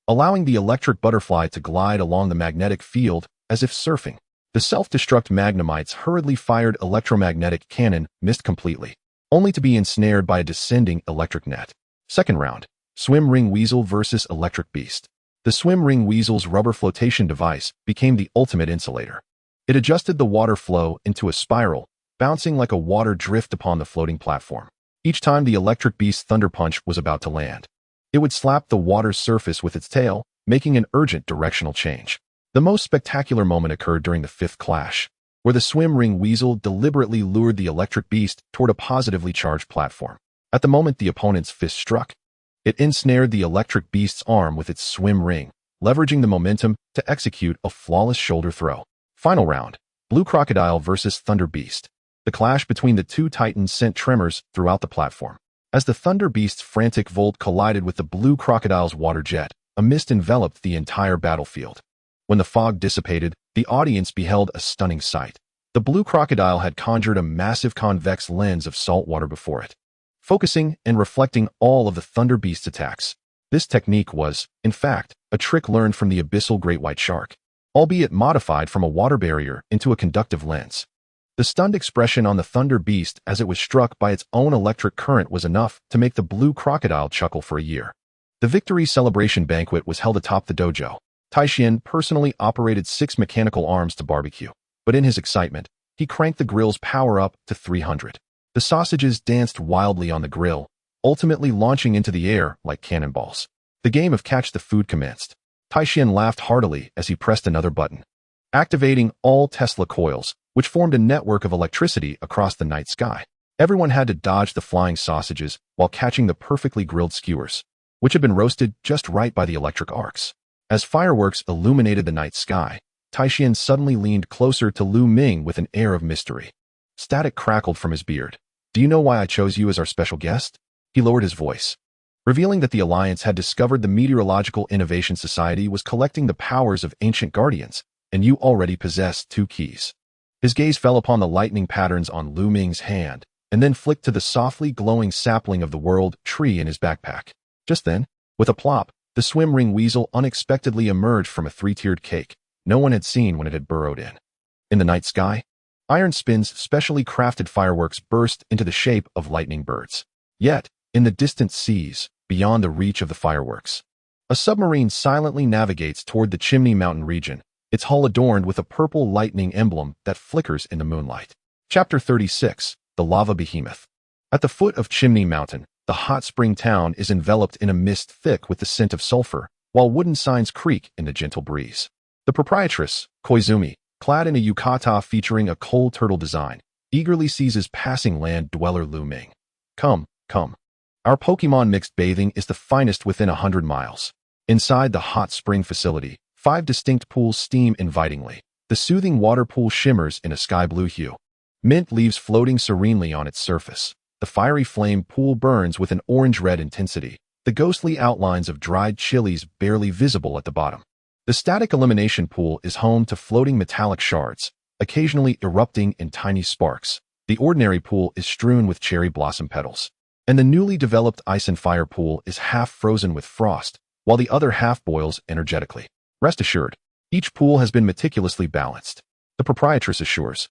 allowing the Electric Butterfly to glide along the magnetic field as if surfing. The self-destruct Magnemites hurriedly fired electromagnetic cannon missed completely, only to be ensnared by a descending electric net. Second round, Swim Ring Weasel versus Electric Beast. The Swim Ring Weasel's rubber flotation device became the ultimate insulator. It adjusted the water flow into a spiral, bouncing like a water drift upon the floating platform. Each time the Electric Beast's thunder punch was about to land, it would slap the water's surface with its tail, making an urgent directional change. The most spectacular moment occurred during the fifth clash, where the Swim Ring Weasel deliberately lured the Electric Beast toward a positively charged platform. At the moment the opponent's fist struck, it ensnared the Electric Beast's arm with its swim ring, leveraging the momentum to execute a flawless shoulder throw. Final round, Blue Crocodile versus Thunder Beast. The clash between the two titans sent tremors throughout the platform. As the Thunder Beast's frantic volt collided with the Blue Crocodile's water jet, a mist enveloped the entire battlefield. When the fog dissipated, the audience beheld a stunning sight. The Blue Crocodile had conjured a massive convex lens of salt water before it, focusing and reflecting all of the Thunder Beast's attacks. This technique was, in fact, a trick learned from the abyssal great white shark, albeit modified from a water barrier into a conductive lens. The stunned expression on the Thunder Beast as it was struck by its own electric current was enough to make the Blue Crocodile chuckle for a year. The victory celebration banquet was held atop the dojo. Taixian personally operated 6 mechanical arms to barbecue, but in his excitement, he cranked the grill's power up to 300. The sausages danced wildly on the grill, ultimately launching into the air like cannonballs. The game of catch the food commenced. Taixian laughed heartily as he pressed another button, activating all Tesla coils, which formed a network of electricity across the night sky. Everyone had to dodge the flying sausages while catching the perfectly grilled skewers, which had been roasted just right by the electric arcs. As fireworks illuminated the night sky, Taixian suddenly leaned closer to Lu Ming with an air of mystery. Static crackled from his beard. "Do you know why I chose you as our special guest?" He lowered his voice, revealing that the Alliance had discovered the Meteorological Innovation Society was collecting the powers of ancient guardians, and you already possess 2 keys. His gaze fell upon the lightning patterns on Lu Ming's hand, and then flicked to the softly glowing sapling of the world tree in his backpack. Just then, with a plop, the Swim Ring Weasel unexpectedly emerged from a 3-tiered cake no one had seen when it had burrowed in. In the night sky, Iron Spin's specially crafted fireworks burst into the shape of lightning birds. Yet, in the distant seas, beyond the reach of the fireworks, a submarine silently navigates toward the Chimney Mountain region, its hull adorned with a purple lightning emblem that flickers in the moonlight. Chapter 36, The Lava Behemoth. At the foot of Chimney Mountain, the hot spring town is enveloped in a mist thick with the scent of sulfur, while wooden signs creak in the gentle breeze. The proprietress, Koizumi, clad in a yukata featuring a coal turtle design, eagerly seizes passing land dweller Lu Ming. "Come, come. Our Pokemon mixed bathing is the finest within 100 miles. Inside the hot spring facility, 5 distinct pools steam invitingly. The soothing water pool shimmers in a sky blue hue. Mint leaves floating serenely on its surface. The fiery flame pool burns with an orange-red intensity, the ghostly outlines of dried chilies barely visible at the bottom. The static elimination pool is home to floating metallic shards, occasionally erupting in tiny sparks. The ordinary pool is strewn with cherry blossom petals. And the newly developed ice and fire pool is half frozen with frost, while the other half boils energetically. Rest assured, each pool has been meticulously balanced, the proprietress assures,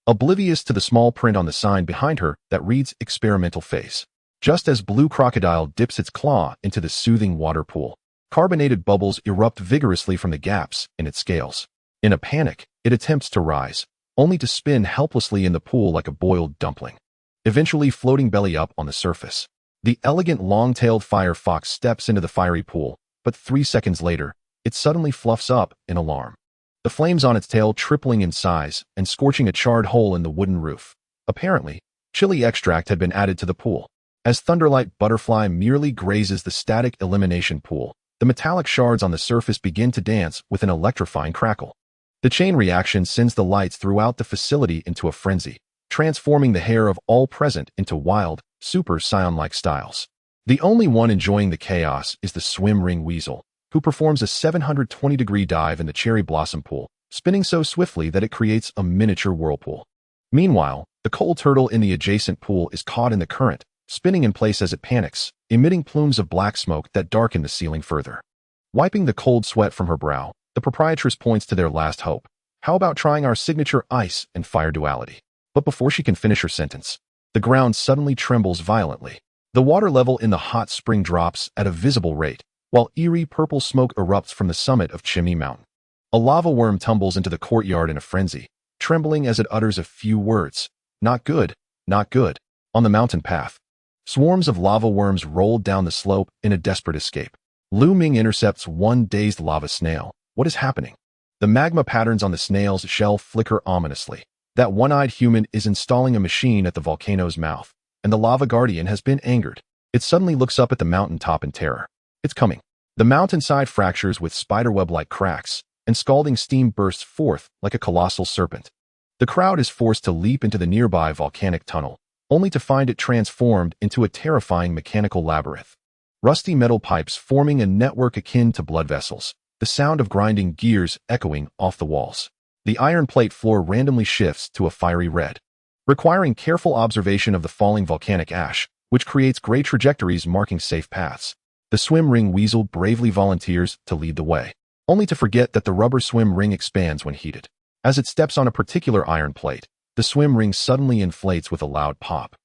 oblivious to the small print on the sign behind her that reads experimental phase. Just as Blue Crocodile dips its claw into the soothing water pool, carbonated bubbles erupt vigorously from the gaps in its scales. In a panic, it attempts to rise, only to spin helplessly in the pool like a boiled dumpling, eventually floating belly up on the surface. The elegant long-tailed fire fox steps into the fiery pool, but 3 seconds later, it suddenly fluffs up in alarm, the flames on its tail tripling in size and scorching a charred hole in the wooden roof. Apparently, chili extract had been added to the pool. As Thunderwing Butterfly merely grazes the static elimination pool, the metallic shards on the surface begin to dance with an electrifying crackle. The chain reaction sends the lights throughout the facility into a frenzy, transforming the hair of all present into wild, super scion-like styles. The only one enjoying the chaos is the Swim Ring Weasel, who performs a 720-degree dive in the cherry blossom pool, spinning so swiftly that it creates a miniature whirlpool. Meanwhile, the coal turtle in the adjacent pool is caught in the current, spinning in place as it panics, emitting plumes of black smoke that darken the ceiling further. Wiping the cold sweat from her brow, the proprietress points to their last hope. "How about trying our signature ice and fire duality?" But before she can finish her sentence, the ground suddenly trembles violently. The water level in the hot spring drops at a visible rate, while eerie purple smoke erupts from the summit of Chimney Mountain. A lava worm tumbles into the courtyard in a frenzy, trembling as it utters a few words. Not good, not good. On the mountain path, swarms of lava worms rolled down the slope in a desperate escape. Lu Ming intercepts one dazed lava snail. What is happening? The magma patterns on the snail's shell flicker ominously. That one-eyed human is installing a machine at the volcano's mouth, and the lava guardian has been angered. It suddenly looks up at the mountaintop in terror. It's coming. The mountainside fractures with spiderweb-like cracks, and scalding steam bursts forth like a colossal serpent. The crowd is forced to leap into the nearby volcanic tunnel, only to find it transformed into a terrifying mechanical labyrinth. Rusty metal pipes forming a network akin to blood vessels, the sound of grinding gears echoing off the walls. The iron plate floor randomly shifts to a fiery red, requiring careful observation of the falling volcanic ash, which creates gray trajectories marking safe paths. The swim ring weasel bravely volunteers to lead the way, only to forget that the rubber swim ring expands when heated. As it steps on a particular iron plate, the swim ring suddenly inflates with a loud pop,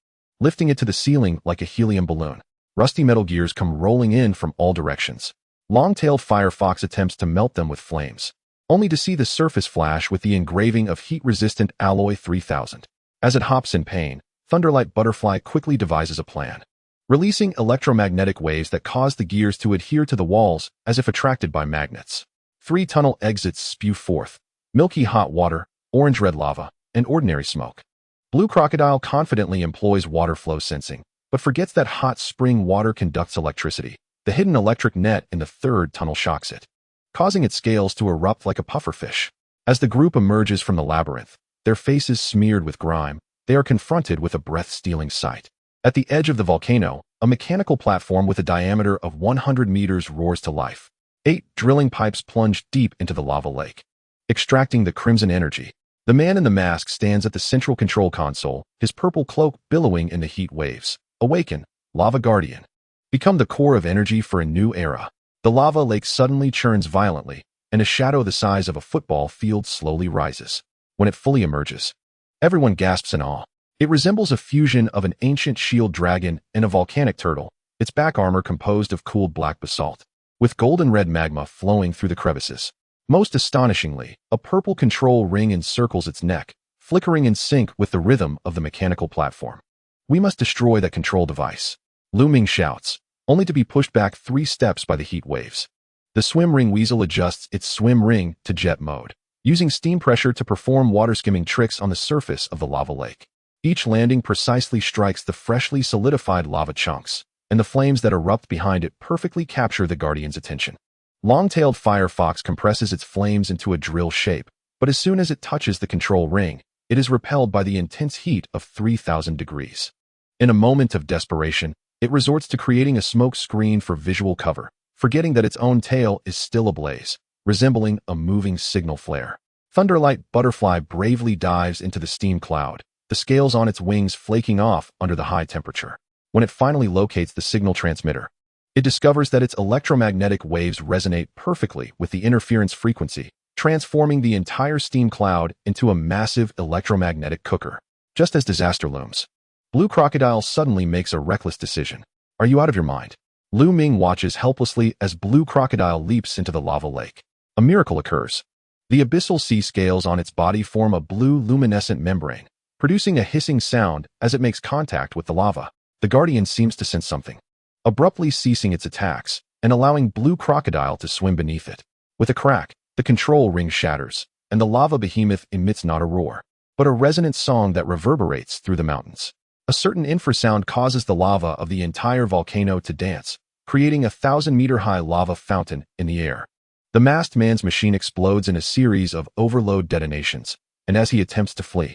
lifting it to the ceiling like a helium balloon. Rusty metal gears come rolling in from all directions. Long-tailed Firefox attempts to melt them with flames, only to see the surface flash with the engraving of heat-resistant alloy 3000. As it hops in pain, Thunderwing Butterfly quickly devises a plan, releasing electromagnetic waves that cause the gears to adhere to the walls as if attracted by magnets. 3 tunnel exits spew forth milky hot water, orange-red lava, and ordinary smoke. Blue Crocodile confidently employs water flow sensing, but forgets that hot spring water conducts electricity. The hidden electric net in the 3rd tunnel shocks it, causing its scales to erupt like a pufferfish. As the group emerges from the labyrinth, their faces smeared with grime, they are confronted with a breath-stealing sight. At the edge of the volcano, a mechanical platform with a diameter of 100 meters roars to life. 8 drilling pipes plunge deep into the lava lake, extracting the crimson energy. The man in the mask stands at the central control console, his purple cloak billowing in the heat waves. Awaken, Lava Guardian. Become the core of energy for a new era. The lava lake suddenly churns violently, and a shadow the size of a football field slowly rises. When it fully emerges, everyone gasps in awe. It resembles a fusion of an ancient shield dragon and a volcanic turtle, its back armor composed of cooled black basalt, with golden-red magma flowing through the crevices. Most astonishingly, a purple control ring encircles its neck, flickering in sync with the rhythm of the mechanical platform. We must destroy that control device, Lu Ming shouts, only to be pushed back 3 steps by the heat waves. The swim ring weasel adjusts its swim ring to jet mode, using steam pressure to perform water-skimming tricks on the surface of the lava lake. Each landing precisely strikes the freshly solidified lava chunks, and the flames that erupt behind it perfectly capture the Guardian's attention. Long-tailed Firefox compresses its flames into a drill shape, but as soon as it touches the control ring, it is repelled by the intense heat of 3,000 degrees. In a moment of desperation, it resorts to creating a smoke screen for visual cover, forgetting that its own tail is still ablaze, resembling a moving signal flare. Thunderwing Butterfly bravely dives into the steam cloud, the scales on its wings flaking off under the high temperature. When it finally locates the signal transmitter, it discovers that its electromagnetic waves resonate perfectly with the interference frequency, transforming the entire steam cloud into a massive electromagnetic cooker. Just as disaster looms, Blue Crocodile suddenly makes a reckless decision. Are you out of your mind? Lu Ming watches helplessly as Blue Crocodile leaps into the lava lake. A miracle occurs. The abyssal sea scales on its body form a blue luminescent membrane, producing a hissing sound as it makes contact with the lava. The Guardian seems to sense something, abruptly ceasing its attacks and allowing Blue Crocodile to swim beneath it. With a crack, the control ring shatters, and the lava behemoth emits not a roar, but a resonant song that reverberates through the mountains. A certain infrasound causes the lava of the entire volcano to dance, creating a 1,000-meter-high lava fountain in the air. The masked man's machine explodes in a series of overload detonations, and as he attempts to flee,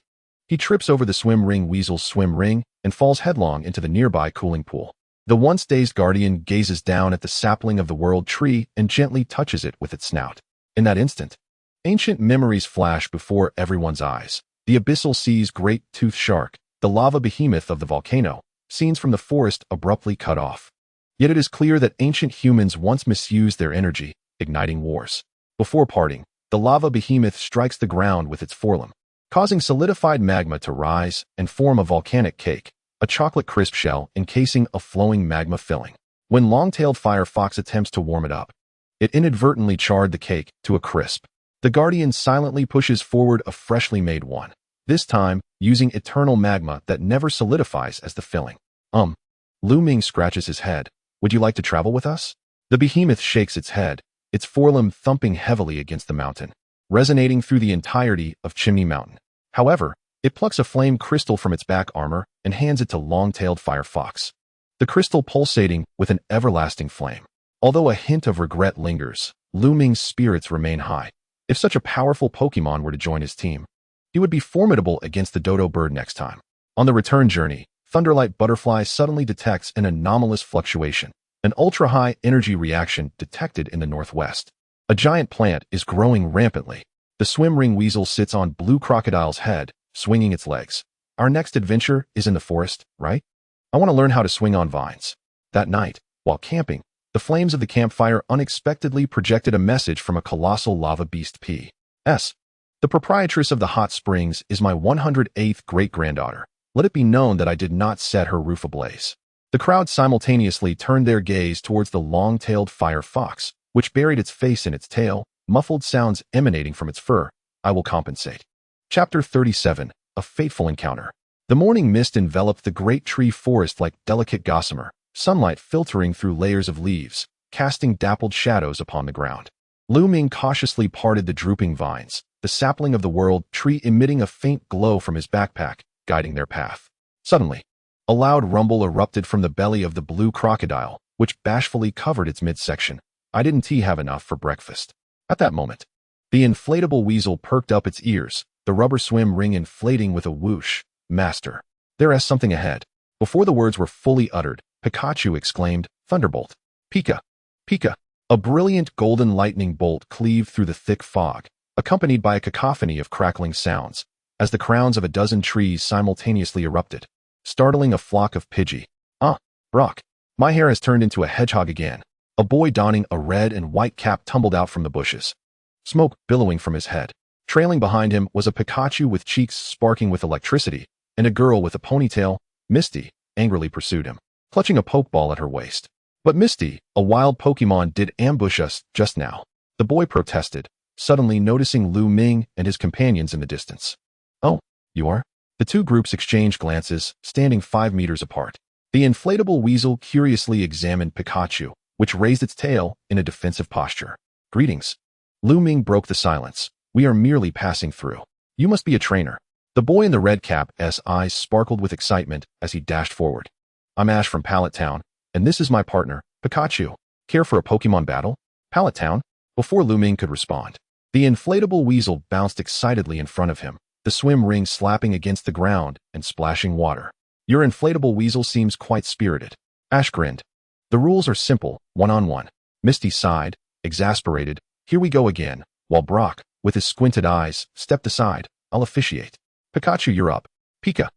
he trips over the swim ring weasel's swim ring and falls headlong into the nearby cooling pool. The once dazed Guardian gazes down at the sapling of the world tree and gently touches it with its snout. In that instant, ancient memories flash before everyone's eyes. The abyssal sea's great toothed shark, the lava behemoth of the volcano, scenes from the forest abruptly cut off. Yet it is clear that ancient humans once misused their energy, igniting wars. Before parting, the lava behemoth strikes the ground with its forelimb, causing solidified magma to rise and form a volcanic cake. a chocolate crisp shell encasing a flowing magma filling. When long-tailed fire fox attempts to warm it up, it inadvertently charred the cake to a crisp. The guardian silently pushes forward a freshly made one, this time using eternal magma that never solidifies as the filling. Lu Ming scratches his head. Would you like to travel with us? The behemoth shakes its head, its forelimb thumping heavily against the mountain, resonating through the entirety of Chimney Mountain. However, it plucks a flame crystal from its back armor and hands it to long-tailed fire fox, the crystal pulsating with an everlasting flame. Although a hint of regret lingers, Lu Ming's spirits remain high. If such a powerful Pokemon were to join his team, he would be formidable against the dodo bird next time. On the return journey, Thunderwing Butterfly suddenly detects an anomalous fluctuation, an ultra-high energy reaction detected in the northwest. A giant plant is growing rampantly. The swim ring weasel sits on Blue Crocodile's head, swinging its legs. Our next adventure is in the forest, right? I want to learn how to swing on vines. That night, while camping, the flames of the campfire unexpectedly projected a message from a colossal lava beast P.S. The proprietress of the hot springs is my 108th great-granddaughter. Let it be known that I did not set her roof ablaze. The crowd simultaneously turned their gaze towards the long-tailed fire fox, which buried its face in its tail, muffled sounds emanating from its fur. I will compensate. Chapter 37. A Fateful Encounter. The morning mist enveloped the great tree forest like delicate gossamer, sunlight filtering through layers of leaves, casting dappled shadows upon the ground. Lu Ming cautiously parted the drooping vines, the sapling of the world tree emitting a faint glow from his backpack, guiding their path. Suddenly, a loud rumble erupted from the belly of the blue crocodile, which bashfully covered its midsection. I didn't have enough for breakfast. At that moment, the inflatable weasel perked up its ears, the rubber swim ring inflating with a whoosh. Master, there is something ahead. Before the words were fully uttered, Pikachu exclaimed, Thunderbolt. Pika! Pika! A brilliant golden lightning bolt cleaved through the thick fog, accompanied by a cacophony of crackling sounds, as the crowns of a dozen trees simultaneously erupted, startling a flock of Pidgey. Brock, my hair has turned into a hedgehog again. A boy donning a red and white cap tumbled out from the bushes, smoke billowing from his head. Trailing behind him was a Pikachu with cheeks sparking with electricity, and a girl with a ponytail. Misty angrily pursued him, clutching a Pokeball at her waist. But Misty, a wild Pokemon, did ambush us just now, the boy protested, suddenly noticing Lu Ming and his companions in the distance. Oh, you are? The two groups exchanged glances, standing 5 meters apart. The inflatable weasel curiously examined Pikachu, which raised its tail in a defensive posture. Greetings. Lu Ming broke the silence. We are merely passing through. You must be a trainer. The boy in the red cap's eyes sparkled with excitement as he dashed forward. I'm Ash from Pallet Town, and this is my partner, Pikachu. Care for a Pokemon battle? Pallet Town? Before Lu Ming could respond, the inflatable weasel bounced excitedly in front of him, the swim ring slapping against the ground and splashing water. Your inflatable weasel seems quite spirited. Ash grinned. The rules are simple, one-on-one. Misty sighed, exasperated. Here we go again, while Brock, with his squinted eyes, stepped aside. I'll officiate. Pikachu, you're up. Pika.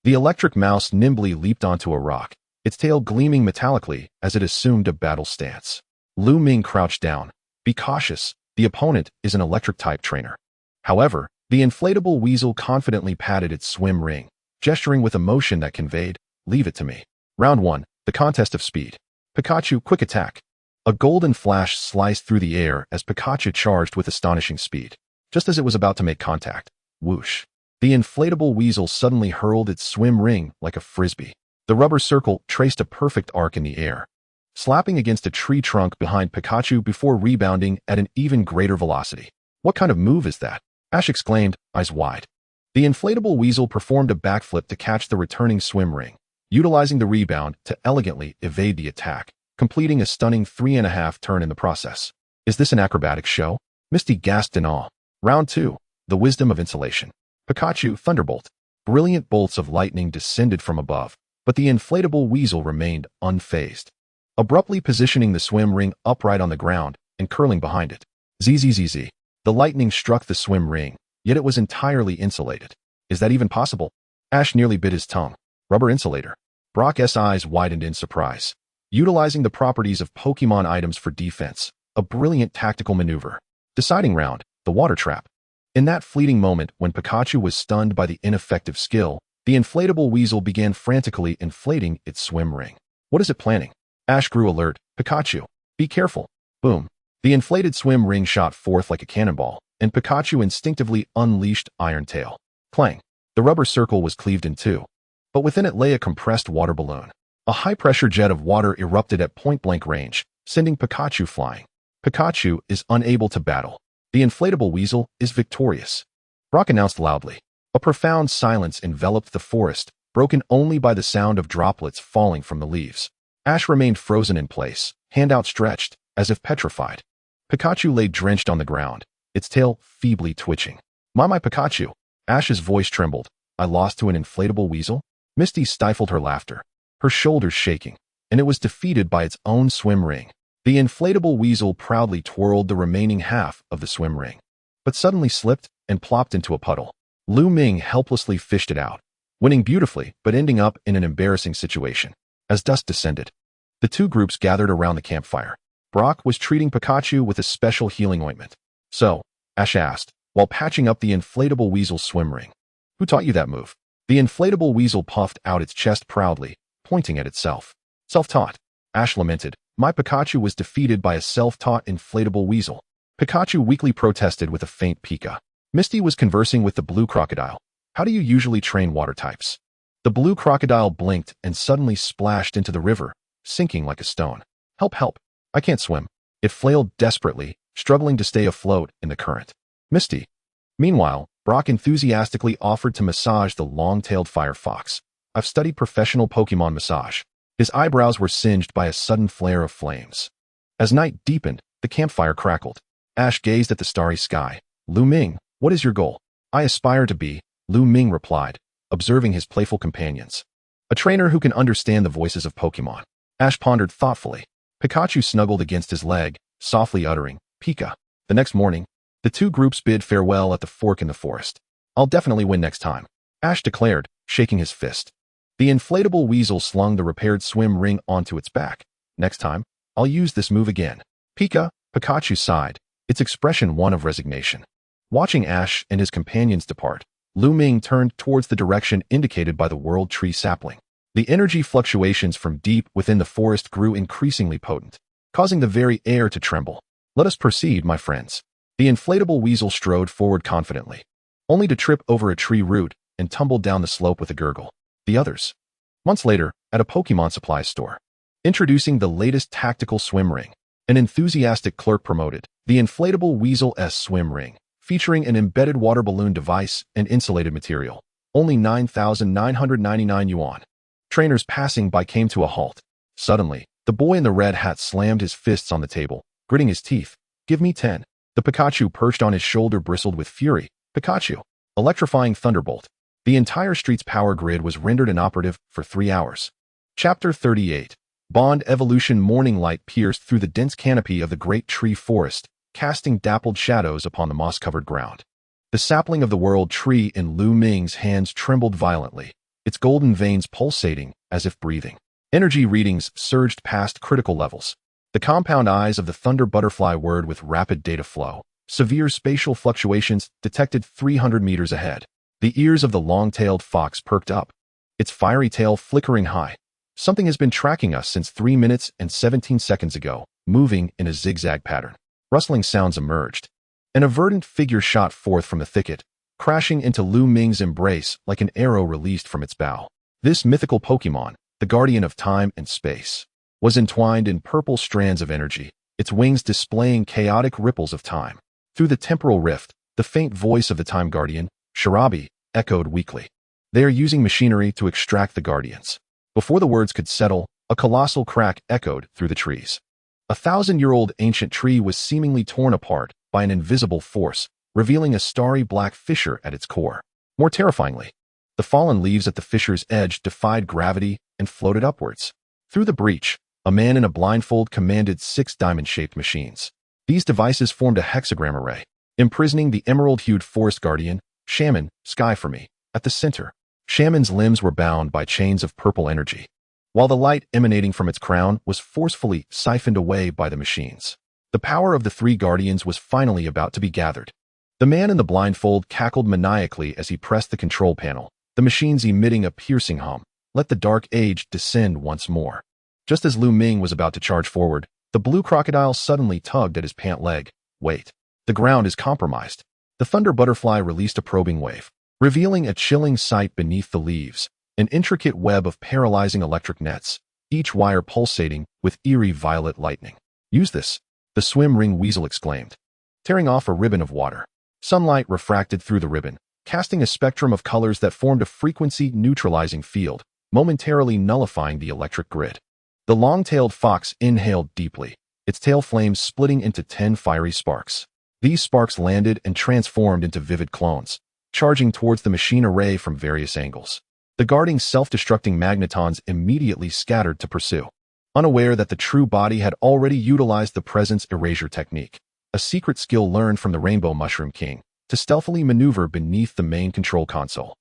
The electric mouse nimbly leaped onto a rock, its tail gleaming metallically as it assumed a battle stance. Lu Ming crouched down. Be cautious, the opponent is an electric-type trainer. However, the inflatable weasel confidently patted its swim ring, gesturing with a motion that conveyed, leave it to me. Round 1, the contest of speed. Pikachu, quick attack. A golden flash sliced through the air as Pikachu charged with astonishing speed. Just as it was about to make contact, whoosh. The inflatable weasel suddenly hurled its swim ring like a frisbee. The rubber circle traced a perfect arc in the air, slapping against a tree trunk behind Pikachu before rebounding at an even greater velocity. What kind of move is that? Ash exclaimed, eyes wide. The inflatable weasel performed a backflip to catch the returning swim ring, utilizing the rebound to elegantly evade the attack, completing a stunning 3.5 turn in the process. Is this an acrobatic show? Misty gasped in awe. Round 2, the wisdom of insulation. Pikachu, Thunderbolt. Brilliant bolts of lightning descended from above, but the inflatable weasel remained unfazed, abruptly positioning the swim ring upright on the ground and curling behind it. Zzz. The lightning struck the swim ring, yet it was entirely insulated. Is that even possible? Ash nearly bit his tongue. Rubber insulator. Brock's eyes widened in surprise. Utilizing the properties of Pokemon items for defense, a brilliant tactical maneuver. Deciding round, the water trap. In that fleeting moment when Pikachu was stunned by the ineffective skill, The inflatable weasel began frantically inflating its swim ring. What is it planning? Ash grew alert. Pikachu, be careful. Boom. The inflated swim ring shot forth like a cannonball, and Pikachu instinctively unleashed Iron Tail. Clang. The rubber circle was cleaved in two, but within it lay a compressed water balloon. A high-pressure jet of water erupted at point-blank range, sending Pikachu flying. Pikachu is unable to battle. The inflatable weasel is victorious. Brock announced loudly. A profound silence enveloped the forest, broken only by the sound of droplets falling from the leaves. Ash remained frozen in place, hand outstretched, as if petrified. Pikachu lay drenched on the ground, its tail feebly twitching. My Pikachu! Ash's voice trembled. I lost to an inflatable weasel? Misty stifled her laughter, her shoulders shaking, and it was defeated by its own swim ring. The inflatable weasel proudly twirled the remaining half of the swim ring, but suddenly slipped and plopped into a puddle. Lu Ming helplessly fished it out, winning beautifully but ending up in an embarrassing situation. As dusk descended, the two groups gathered around the campfire. Brock was treating Pikachu with a special healing ointment. So, Ash asked, while patching up the inflatable weasel's swim ring. Who taught you that move? The inflatable weasel puffed out its chest proudly, pointing at itself. Self-taught. Ash lamented. My Pikachu was defeated by a self-taught inflatable weasel. Pikachu weakly protested with a faint pika. Misty was conversing with the blue crocodile. How do you usually train water types? The blue crocodile blinked and suddenly splashed into the river, sinking like a stone. Help, help. I can't swim. It flailed desperately, struggling to stay afloat in the current. Misty. Meanwhile, Brock enthusiastically offered to massage the long-tailed fire fox. I've studied professional Pokemon massage. His eyebrows were singed by a sudden flare of flames. As night deepened, the campfire crackled. Ash gazed at the starry sky. Lu Ming, what is your goal? I aspire to be, Lu Ming replied, observing his playful companions. A trainer who can understand the voices of Pokemon. Ash pondered thoughtfully. Pikachu snuggled against his leg, softly uttering, Pika. The next morning, the two groups bid farewell at the fork in the forest. I'll definitely win next time, Ash declared, shaking his fist. The inflatable weasel slung the repaired swim ring onto its back. Next time, I'll use this move again. Pika, Pikachu sighed, its expression one of resignation. Watching Ash and his companions depart, Lu Ming turned towards the direction indicated by the World Tree sapling. The energy fluctuations from deep within the forest grew increasingly potent, causing the very air to tremble. Let us proceed, my friends. The inflatable weasel strode forward confidently, only to trip over a tree root and tumble down the slope with a gurgle. The others. Months later, at a Pokemon supply store. Introducing the latest tactical swim ring, an enthusiastic clerk promoted the inflatable Weasel S swim ring, featuring an embedded water balloon device and insulated material. Only 9,999 yuan. Trainers passing by came to a halt. Suddenly, the boy in the red hat slammed his fists on the table, gritting his teeth. Give me 10. The Pikachu perched on his shoulder bristled with fury. Pikachu. Electrifying thunderbolt. The entire street's power grid was rendered inoperative for 3 hours. Chapter 38. Bond Evolution. Morning light pierced through the dense canopy of the great tree forest, casting dappled shadows upon the moss-covered ground. The sapling of the world tree in Lu Ming's hands trembled violently, its golden veins pulsating as if breathing. Energy readings surged past critical levels. The compound eyes of the Thunder Butterfly whirred with rapid data flow. Severe spatial fluctuations detected 300 meters ahead. The ears of the long-tailed fox perked up, its fiery tail flickering high. Something has been tracking us since 3 minutes and 17 seconds ago, moving in a zigzag pattern. Rustling sounds emerged. An verdant figure shot forth from the thicket, crashing into Lu Ming's embrace like an arrow released from its bow. This mythical Pokemon, the guardian of time and space, was entwined in purple strands of energy, its wings displaying chaotic ripples of time. Through the temporal rift, the faint voice of the time guardian, Sharabi, echoed weakly. They are using machinery to extract the guardians. Before the words could settle, a colossal crack echoed through the trees. A 1,000-year-old ancient tree was seemingly torn apart by an invisible force, revealing a starry black fissure at its core. More terrifyingly, the fallen leaves at the fissure's edge defied gravity and floated upwards. Through the breach, a man in a blindfold commanded 6 diamond-shaped machines. These devices formed a hexagram array, imprisoning the emerald-hued forest guardian, Shaman, Sky for me, at the center. Shaman's limbs were bound by chains of purple energy, while the light emanating from its crown was forcefully siphoned away by the machines. The power of the 3 guardians was finally about to be gathered. The man in the blindfold cackled maniacally as he pressed the control panel, the machines emitting a piercing hum. Let the dark age descend once more. Just as Lu Ming was about to charge forward, the blue crocodile suddenly tugged at his pant leg. Wait. The ground is compromised. The thunder butterfly released a probing wave, revealing a chilling sight beneath the leaves, an intricate web of paralyzing electric nets, each wire pulsating with eerie violet lightning. Use this, the swim ring weasel exclaimed, tearing off a ribbon of water. Sunlight refracted through the ribbon, casting a spectrum of colors that formed a frequency-neutralizing field, momentarily nullifying the electric grid. The long-tailed fox inhaled deeply, its tail flames splitting into 10 fiery sparks. These sparks landed and transformed into vivid clones, charging towards the machine array from various angles. The guarding self-destructing magnetons immediately scattered to pursue, unaware that the true body had already utilized the presence erasure technique, a secret skill learned from the Rainbow Mushroom King, to stealthily maneuver beneath the main control console.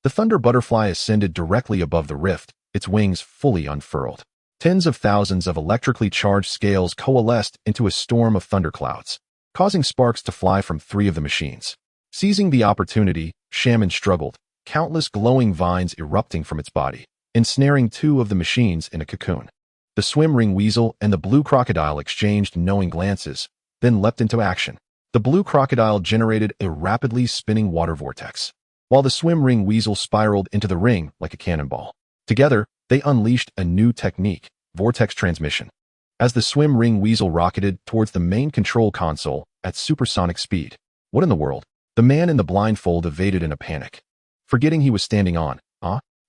The thunder butterfly ascended directly above the rift, its wings fully unfurled. Tens of thousands of electrically charged scales coalesced into a storm of thunderclouds, causing sparks to fly from 3 of the machines. Seizing the opportunity, Shaman struggled, countless glowing vines erupting from its body, ensnaring 2 of the machines in a cocoon. The swim ring weasel and the blue crocodile exchanged knowing glances, then leapt into action. The blue crocodile generated a rapidly spinning water vortex, while the swim ring weasel spiraled into the ring like a cannonball. Together, they unleashed a new technique, vortex transmission. As the swim ring weasel rocketed towards the main control console at supersonic speed. What in the world? The man in the blindfold evaded in a panic, forgetting he was standing on.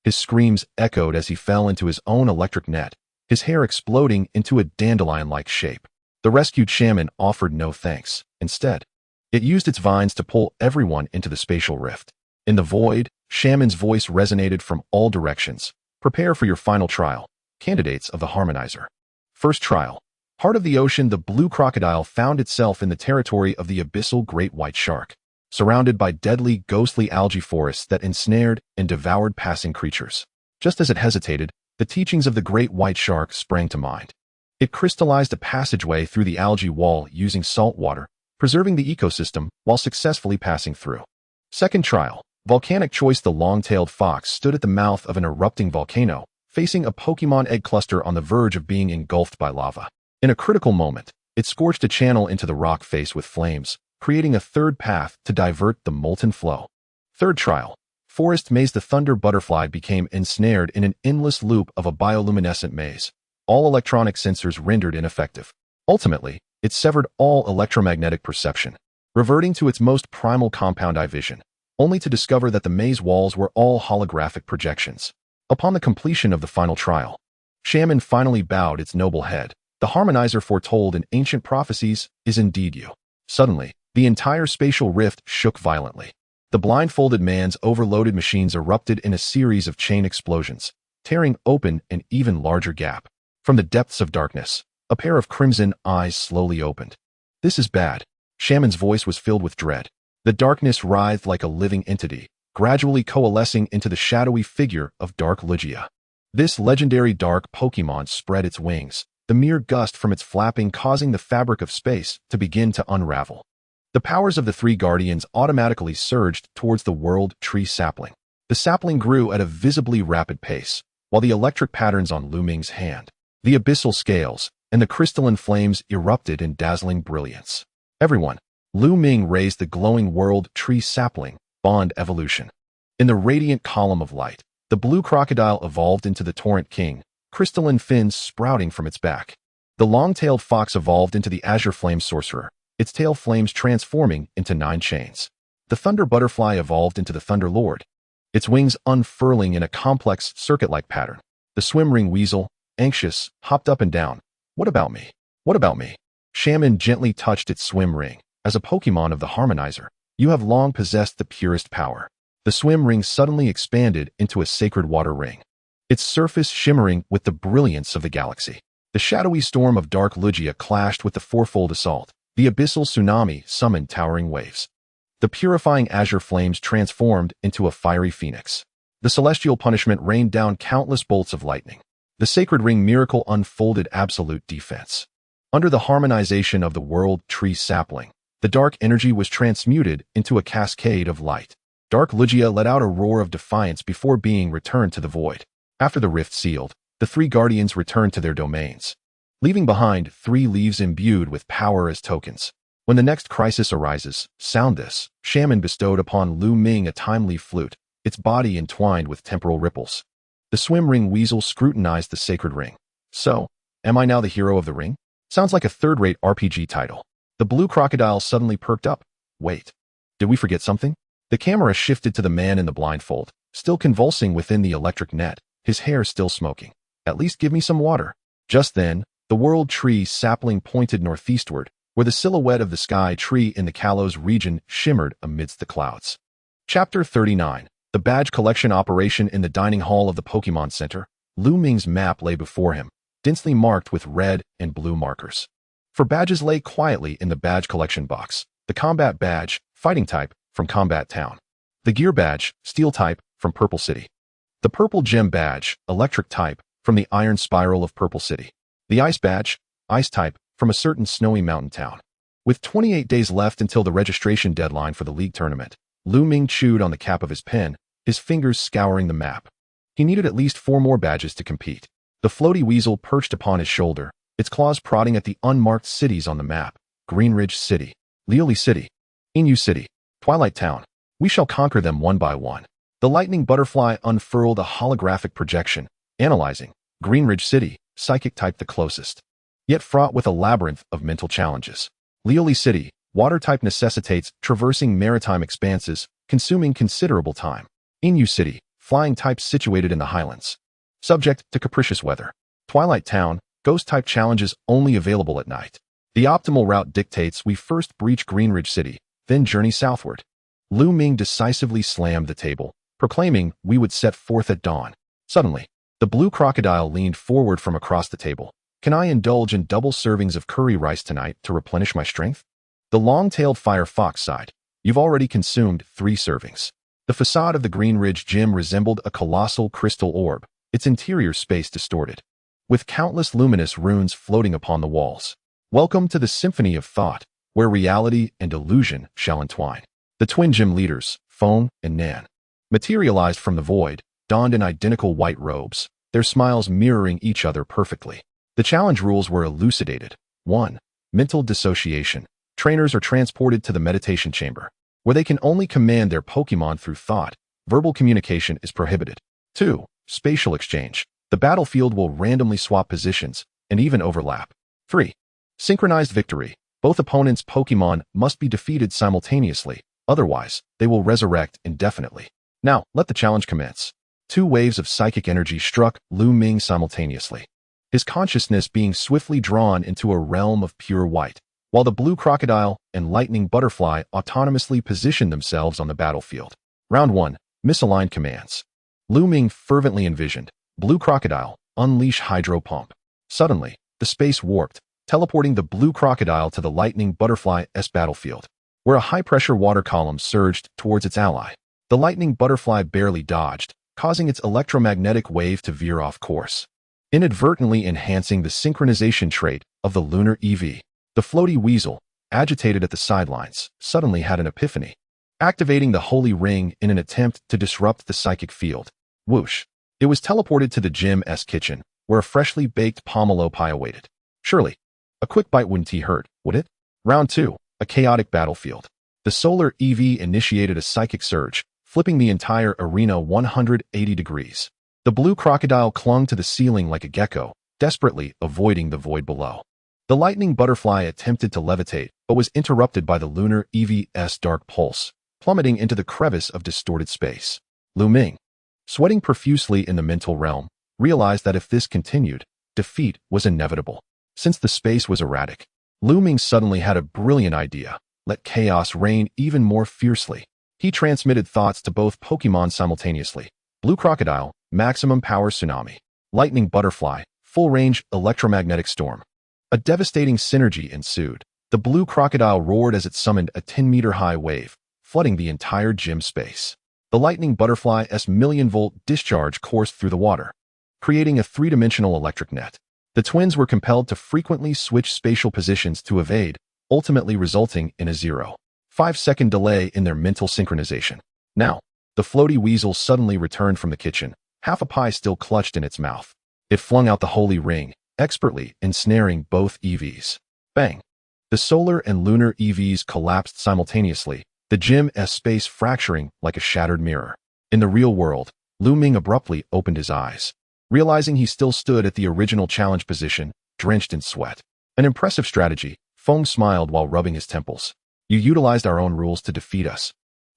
His screams echoed as he fell into his own electric net, his hair exploding into a dandelion-like shape. The rescued shaman offered no thanks. Instead, it used its vines to pull everyone into the spatial rift. In the void, Shaman's voice resonated from all directions. Prepare for your final trial, candidates of the harmonizer. First trial. Heart of the ocean, the blue crocodile found itself in the territory of the abyssal great white shark, surrounded by deadly, ghostly algae forests that ensnared and devoured passing creatures. Just as it hesitated, the teachings of the great white shark sprang to mind. It crystallized a passageway through the algae wall using salt water, preserving the ecosystem while successfully passing through. Second trial. Volcanic choice, the long-tailed fox stood at the mouth of an erupting volcano, facing a Pokémon egg cluster on the verge of being engulfed by lava. In a critical moment, it scorched a channel into the rock face with flames, creating a third path to divert the molten flow. Third trial. Forest maze, the thunder butterfly became ensnared in an endless loop of a bioluminescent maze, all electronic sensors rendered ineffective. Ultimately, it severed all electromagnetic perception, reverting to its most primal compound eye vision, only to discover that the maze walls were all holographic projections. Upon the completion of the final trial, Shaman finally bowed its noble head. The harmonizer foretold in ancient prophecies is indeed you. Suddenly, the entire spatial rift shook violently. The blindfolded man's overloaded machines erupted in a series of chain explosions, tearing open an even larger gap. From the depths of darkness, a pair of crimson eyes slowly opened. This is bad. Shaman's voice was filled with dread. The darkness writhed like a living entity, gradually coalescing into the shadowy figure of Dark Lugia. This legendary dark Pokémon spread its wings, the mere gust from its flapping causing the fabric of space to begin to unravel. The powers of the 3 guardians automatically surged towards the world tree sapling. The sapling grew at a visibly rapid pace, while the electric patterns on Lu Ming's hand, the abyssal scales, and the crystalline flames erupted in dazzling brilliance. Everyone, Lu Ming raised the glowing world tree sapling, bond evolution. In the radiant column of light, the blue crocodile evolved into the torrent king, crystalline fins sprouting from its back. The long-tailed fox evolved into the azure flame sorcerer, its tail flames transforming into 9 chains. The thunder butterfly evolved into the thunder lord, its wings unfurling in a complex circuit-like pattern. The swim ring weasel, anxious, hopped up and down. What about me? What about me? Shaman gently touched its swim ring. As a Pokémon of the harmonizer, you have long possessed the purest power. The swim ring suddenly expanded into a sacred water ring, its surface shimmering with the brilliance of the galaxy. The shadowy storm of Dark Lugia clashed with the fourfold assault. The abyssal tsunami summoned towering waves. The purifying azure flames transformed into a fiery phoenix. The celestial punishment rained down countless bolts of lightning. The sacred ring miracle unfolded absolute defense. Under the harmonization of the world tree sapling, the dark energy was transmuted into a cascade of light. Dark Lugia let out a roar of defiance before being returned to the void. After the rift sealed, the three guardians returned to their domains, leaving behind 3 leaves imbued with power as tokens. When the next crisis arises, sound this. Shaman bestowed upon Lu Ming a timely flute, its body entwined with temporal ripples. The swim ring weasel scrutinized the sacred ring. So, am I now the hero of the ring? Sounds like a third-rate RPG title. The blue crocodile suddenly perked up. Wait, did we forget something? The camera shifted to the man in the blindfold, still convulsing within the electric net, his hair still smoking. At least give me some water. Just then, the world tree sapling pointed northeastward, where the silhouette of the sky tree in the Kalos region shimmered amidst the clouds. Chapter 39. The badge collection operation in the dining hall of the Pokémon Center. Lu Ming's map lay before him, densely marked with red and blue markers. For badges lay quietly in the badge collection box. The combat badge, fighting type, from Combat Town. The gear badge, steel type, from Purple City. The purple gem badge, electric type, from the iron spiral of Purple City. The ice badge, ice type, from a certain snowy mountain town. With 28 days left until the registration deadline for the league tournament, Lu Ming chewed on the cap of his pen, his fingers scouring the map. He needed at least 4 more badges to compete. The floaty weasel perched upon his shoulder, its claws prodding at the unmarked cities on the map. Greenridge City, Lioli City, Inu City, Twilight Town. We shall conquer them one by one. The lightning butterfly unfurled a holographic projection, analyzing. Greenridge City, psychic type the closest, yet fraught with a labyrinth of mental challenges. Lioli City, water type necessitates traversing maritime expanses, consuming considerable time. Inu City, flying type situated in the highlands, subject to capricious weather. Twilight Town, ghost type challenges only available at night. The optimal route dictates we first breach Greenridge City, then journey southward. Lu Ming decisively slammed the table, proclaiming we would set forth at dawn. Suddenly, the blue crocodile leaned forward from across the table. Can I indulge in double servings of curry rice tonight to replenish my strength? The long-tailed fire fox sighed. You've already consumed 3 servings. The facade of the Greenridge Gym resembled a colossal crystal orb, its interior space distorted, with countless luminous runes floating upon the walls. Welcome to the symphony of thought, where reality and illusion shall entwine. The twin gym leaders, Fong and Nan, materialized from the void, donned in identical white robes, their smiles mirroring each other perfectly. The challenge rules were elucidated. 1. Mental dissociation. Trainers are transported to the meditation chamber, where they can only command their Pokémon through thought. Verbal communication is prohibited. 2. Spatial exchange. The battlefield will randomly swap positions and even overlap. 3. Synchronized victory. Both opponents' Pokémon must be defeated simultaneously, otherwise, they will resurrect indefinitely. Now, let the challenge commence. 2 waves of psychic energy struck Lu Ming simultaneously, his consciousness being swiftly drawn into a realm of pure white, while the blue crocodile and lightning butterfly autonomously positioned themselves on the battlefield. Round 1. Misaligned commands. Lu Ming fervently envisioned. Blue crocodile, unleash hydro pump. Suddenly, the space warped, teleporting the blue crocodile to the lightning butterfly's battlefield, where a high-pressure water column surged towards its ally. The lightning butterfly barely dodged, causing its electromagnetic wave to veer off course, inadvertently enhancing the synchronization trait of the lunar EV. The floaty weasel, agitated at the sidelines, suddenly had an epiphany, activating the holy ring in an attempt to disrupt the psychic field. Whoosh! It was teleported to the gym's kitchen, where a freshly baked pomelo pie awaited. Surely, a quick bite wouldn't hurt, would it? Round 2. A chaotic battlefield. The solar EV initiated a psychic surge, flipping the entire arena 180 degrees. The blue crocodile clung to the ceiling like a gecko, desperately avoiding the void below. The lightning butterfly attempted to levitate, but was interrupted by the lunar EV's dark pulse, plummeting into the crevice of distorted space. Lu Ming, sweating profusely in the mental realm, realized that if this continued, defeat was inevitable. Since the space was erratic, Lu Ming suddenly had a brilliant idea. Let chaos reign even more fiercely. He transmitted thoughts to both Pokémon simultaneously. Blue crocodile, maximum power tsunami. Lightning butterfly, full-range electromagnetic storm. A devastating synergy ensued. The blue crocodile roared as it summoned a 10-meter-high wave, flooding the entire gym space. The lightning butterfly's million-volt discharge coursed through the water, creating a 3-dimensional electric net. The twins were compelled to frequently switch spatial positions to evade, ultimately resulting in a 0.5-second delay in their mental synchronization. Now, the floaty weasel suddenly returned from the kitchen, half a pie still clutched in its mouth. It flung out the holy ring, expertly ensnaring both EVs. Bang! The solar and lunar EVs collapsed simultaneously, the gym's space fracturing like a shattered mirror. In the real world, Lu Ming abruptly opened his eyes, realizing he still stood at the original challenge position, drenched in sweat. An impressive strategy, Feng smiled while rubbing his temples. You utilized our own rules to defeat us.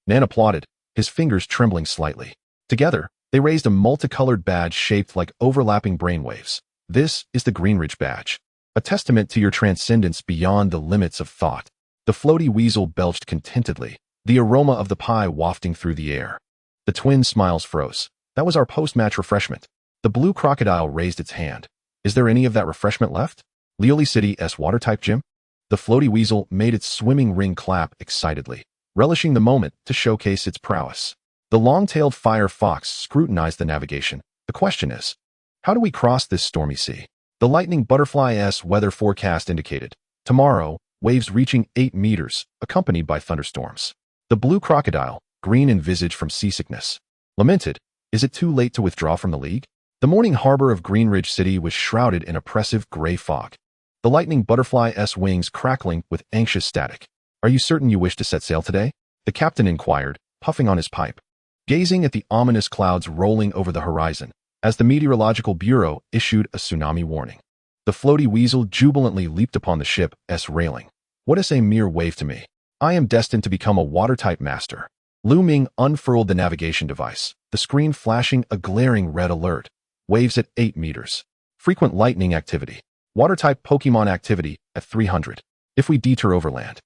Nan applauded, his fingers trembling slightly. Together, they raised a multicolored badge shaped like overlapping brainwaves. This is the Greenridge badge, a testament to your transcendence beyond the limits of thought. The floaty weasel belched contentedly, the aroma of the pie wafting through the air. The twins' smiles froze. That was our post-match refreshment. The blue crocodile raised its hand. Is there any of that refreshment left? Lioli City's water-type gym? The floaty weasel made its swimming ring clap excitedly, relishing the moment to showcase its prowess. The long-tailed fire fox scrutinized the navigation. The question is, how do we cross this stormy sea? The lightning butterfly's weather forecast indicated, tomorrow, waves reaching 8 meters, accompanied by thunderstorms. The blue crocodile, green in visage from seasickness, lamented, is it too late to withdraw from the league? The morning harbor of Greenridge City was shrouded in oppressive gray fog, the lightning butterfly's wings crackling with anxious static. Are you certain you wish to set sail today? The captain inquired, puffing on his pipe, gazing at the ominous clouds rolling over the horizon, as the Meteorological Bureau issued a tsunami warning. The floaty weasel jubilantly leaped upon the ship's railing. What is a mere wave to me? I am destined to become a water-type master. Lu Ming unfurled the navigation device, the screen flashing a glaring red alert. Waves at 8 meters. Frequent lightning activity. Water-type Pokémon activity at 300. If we detour overland,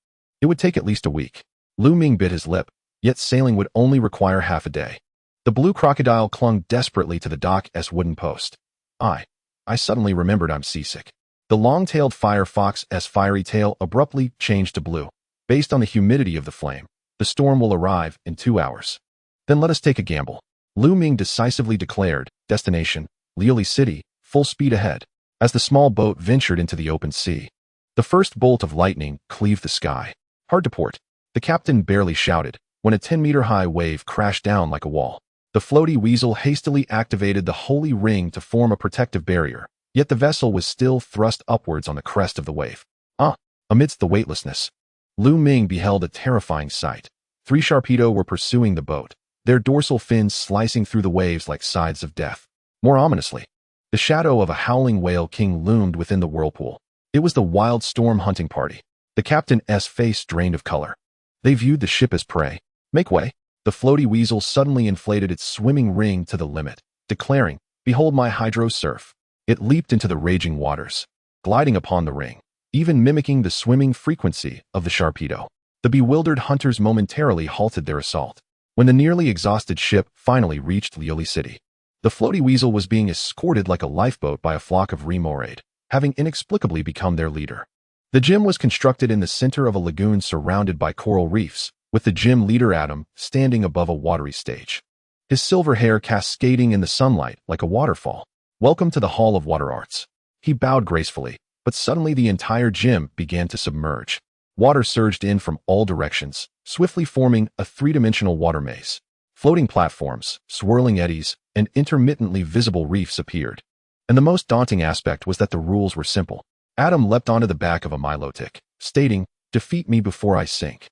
it would take at least a week. Lu Ming bit his lip, yet sailing would only require half a day. The blue crocodile clung desperately to the dock's wooden post. I suddenly remembered I'm seasick. The long-tailed fire fox's fiery tail abruptly changed to blue. Based on the humidity of the flame, the storm will arrive in 2 hours. Then let us take a gamble. Lu Ming decisively declared, destination, Lioli City, full speed ahead. As the small boat ventured into the open sea, the first bolt of lightning cleaved the sky. Hard to port. The captain barely shouted, when a 10-meter-high wave crashed down like a wall. The floaty weasel hastily activated the holy ring to form a protective barrier, yet the vessel was still thrust upwards on the crest of the wave. Amidst the weightlessness, Lu Ming beheld a terrifying sight. 3 Sharpedo were pursuing the boat, their dorsal fins slicing through the waves like sides of death. More ominously, the shadow of a howling whale king loomed within the whirlpool. It was the wild storm hunting party. The captain's face drained of color. They viewed the ship as prey. Make way. The floaty weasel suddenly inflated its swimming ring to the limit, declaring, behold my hydro surf. It leaped into the raging waters, gliding upon the ring, even mimicking the swimming frequency of the Sharpedo. The bewildered hunters momentarily halted their assault. When the nearly exhausted ship finally reached Lioli City, the floaty weasel was being escorted like a lifeboat by a flock of Remoraid, having inexplicably become their leader. The gym was constructed in the center of a lagoon surrounded by coral reefs, with the gym leader Adam standing above a watery stage, his silver hair cascading in the sunlight like a waterfall. Welcome to the Hall of Water Arts. He bowed gracefully, but suddenly the entire gym began to submerge. Water surged in from all directions, swiftly forming a 3-dimensional water maze. Floating platforms, swirling eddies, and intermittently visible reefs appeared. And the most daunting aspect was that the rules were simple. Adam leapt onto the back of a Milotic, stating, defeat me before I sink,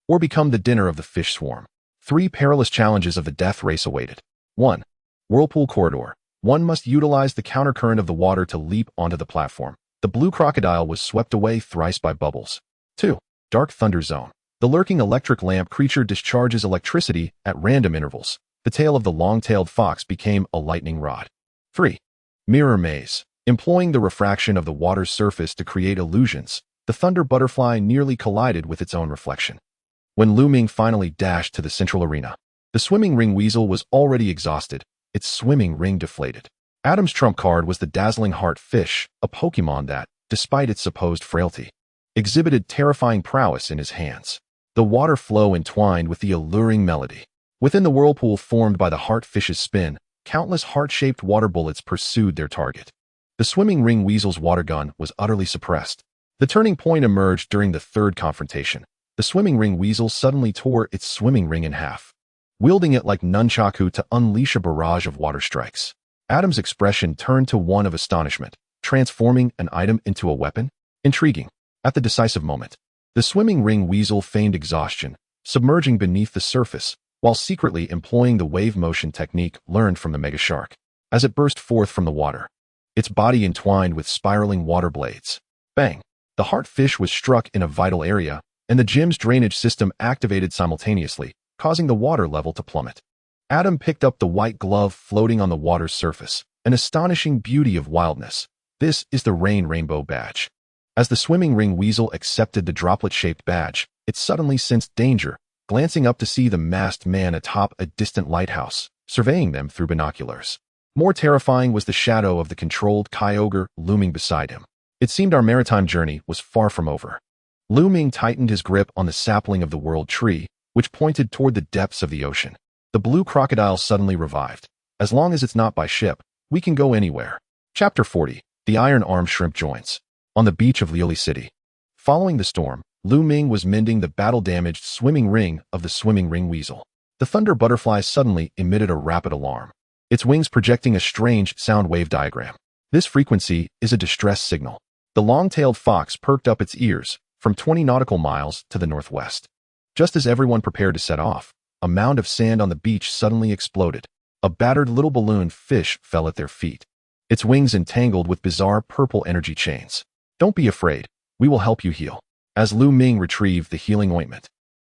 or become the dinner of the fish swarm. 3 perilous challenges of the death race awaited. 1. Whirlpool corridor. One must utilize the countercurrent of the water to leap onto the platform. The blue crocodile was swept away thrice by bubbles. 2. Dark thunder zone. The lurking electric lamp creature discharges electricity at random intervals. The tail of the long-tailed fox became a lightning rod. 3. Mirror maze. Employing the refraction of the water's surface to create illusions, the thunder butterfly nearly collided with its own reflection. When Lu Ming finally dashed to the central arena, the swimming ring weasel was already exhausted, its swimming ring deflated. Adam's trump card was the dazzling heart fish, a Pokémon that, despite its supposed frailty, exhibited terrifying prowess in his hands. The water flow entwined with the alluring melody. Within the whirlpool formed by the heart fish's spin, countless heart-shaped water bullets pursued their target. The swimming ring weasel's water gun was utterly suppressed. The turning point emerged during the third confrontation. The swimming ring weasel suddenly tore its swimming ring in half. wielding it like nunchaku to unleash a barrage of water strikes. Adam's expression turned to one of astonishment, transforming an item into a weapon? Intriguing. At the decisive moment, the swimming ring weasel feigned exhaustion, submerging beneath the surface, while secretly employing the wave motion technique learned from the mega shark. As it burst forth from the water, its body entwined with spiraling water blades. Bang! The heart fish was struck in a vital area, and the gym's drainage system activated simultaneously, causing the water level to plummet. Adam picked up the white glove floating on the water's surface, an astonishing beauty of wildness. This is the Rain Rainbow Badge. As the swimming ring weasel accepted the droplet-shaped badge, it suddenly sensed danger, glancing up to see the masked man atop a distant lighthouse, surveying them through binoculars. More terrifying was the shadow of the controlled Kyogre looming beside him. It seemed our maritime journey was far from over. Lu Ming tightened his grip on the sapling of the world tree, which pointed toward the depths of the ocean. The blue crocodile suddenly revived. As long as it's not by ship, we can go anywhere. Chapter 40. The Iron-Armed Shrimp Joins. On the beach of Liuli City. Following the storm, Lu Ming was mending the battle-damaged swimming ring of the swimming ring weasel. The thunder butterfly suddenly emitted a rapid alarm, its wings projecting a strange sound wave diagram. This frequency is a distress signal. The long-tailed fox perked up its ears from 20 nautical miles to the northwest. Just as everyone prepared to set off, a mound of sand on the beach suddenly exploded. A battered little balloon fish fell at their feet, its wings entangled with bizarre purple energy chains. Don't be afraid, we will help you heal. As Lu Ming retrieved the healing ointment,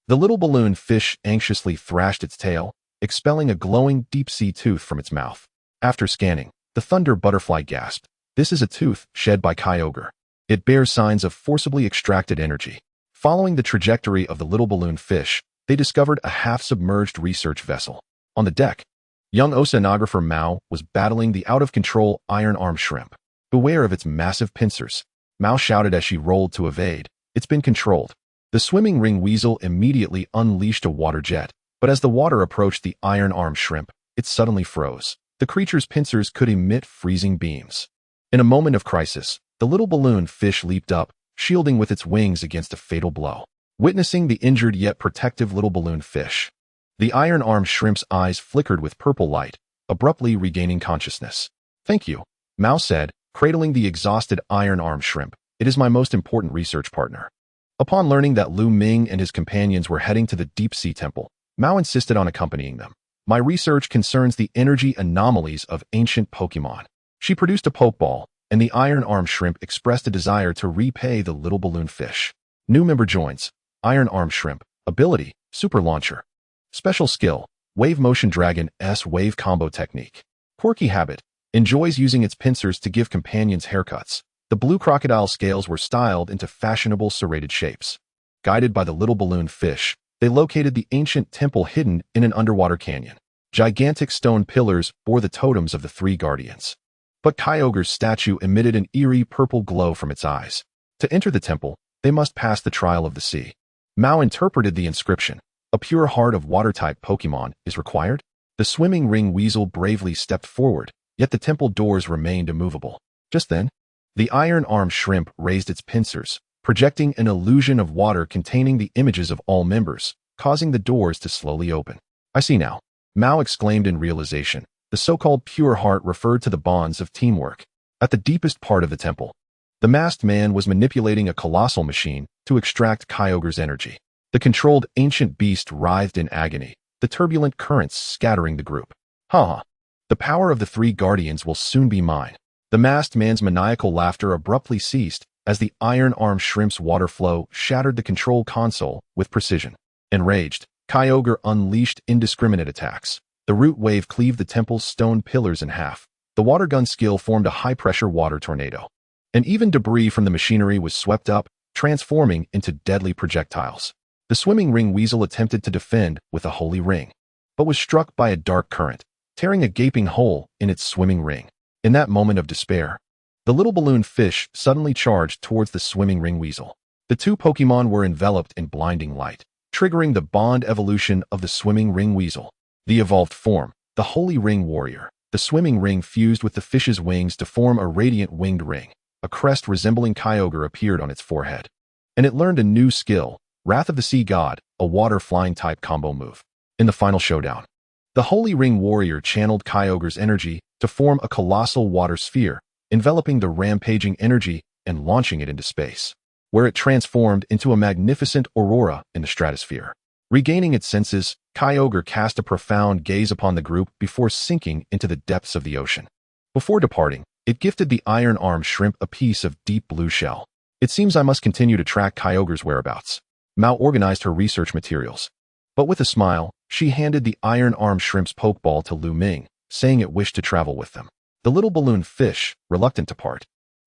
the little balloon fish anxiously thrashed its tail, expelling a glowing deep-sea tooth from its mouth. After scanning, the thunder butterfly gasped. This is a tooth shed by Kyogre. It bears signs of forcibly extracted energy. Following the trajectory of the little balloon fish, they discovered a half-submerged research vessel. On the deck, young oceanographer Mao was battling the out-of-control iron-armed shrimp. Beware of its massive pincers, Mao shouted as she rolled to evade. It's been controlled. The swimming ring weasel immediately unleashed a water jet, but as the water approached the iron-armed shrimp, it suddenly froze. The creature's pincers could emit freezing beams. In a moment of crisis, the little balloon fish leaped up, shielding with its wings against a fatal blow. Witnessing the injured yet protective little balloon fish, the iron-armed shrimp's eyes flickered with purple light, abruptly regaining consciousness. Thank you, Mao said, cradling the exhausted iron-armed shrimp. It is my most important research partner. Upon learning that Lu Ming and his companions were heading to the deep-sea temple, Mao insisted on accompanying them. My research concerns the energy anomalies of ancient Pokémon. She produced a Pokeball, and the iron-armed shrimp expressed a desire to repay the little balloon fish. New member joins. Iron-armed shrimp. Ability, Super Launcher. Special skill, Wave Motion Dragon S Wave Combo Technique. Quirky habit, enjoys using its pincers to give companions haircuts. The blue crocodile scales were styled into fashionable serrated shapes. Guided by the little balloon fish, they located the ancient temple hidden in an underwater canyon. Gigantic stone pillars bore the totems of the three guardians. But Kyogre's statue emitted an eerie purple glow from its eyes. To enter the temple, they must pass the trial of the sea. Mao interpreted the inscription. A pure heart of water-type Pokémon is required. The swimming ring weasel bravely stepped forward, yet the temple doors remained immovable. Just then, the iron-armed shrimp raised its pincers, projecting an illusion of water containing the images of all members, causing the doors to slowly open. I see now, Mao exclaimed in realization. The so-called pure heart referred to the bonds of teamwork. At the deepest part of the temple, the masked man was manipulating a colossal machine to extract Kyogre's energy. The controlled ancient beast writhed in agony, the turbulent currents scattering the group. Ha! The power of the three guardians will soon be mine. The masked man's maniacal laughter abruptly ceased as the iron-armed shrimp's water flow shattered the control console with precision. Enraged, Kyogre unleashed indiscriminate attacks. The root wave cleaved the temple's stone pillars in half. The water gun skill formed a high-pressure water tornado. And even debris from the machinery was swept up, transforming into deadly projectiles. The swimming ring weasel attempted to defend with a holy ring, but was struck by a dark current, tearing a gaping hole in its swimming ring. In that moment of despair, the little balloon fish suddenly charged towards the swimming ring weasel. The two Pokémon were enveloped in blinding light, triggering the bond evolution of the swimming ring weasel. The evolved form, the Holy Ring Warrior. The swimming ring fused with the fish's wings to form a radiant winged ring. A crest resembling Kyogre appeared on its forehead. And it learned a new skill, Wrath of the Sea God, a water flying type combo move. In the final showdown, the Holy Ring warrior channeled Kyogre's energy to form a colossal water sphere, enveloping the rampaging energy and launching it into space, where it transformed into a magnificent aurora in the stratosphere. Regaining its senses, Kyogre cast a profound gaze upon the group before sinking into the depths of the ocean. Before departing, it gifted the iron-armed shrimp a piece of deep blue shell. It seems I must continue to track Kyogre's whereabouts. Mao organized her research materials. But with a smile, she handed the iron-armed shrimp's pokeball to Lu Ming, saying it wished to travel with them. The little balloon fish, reluctant to part,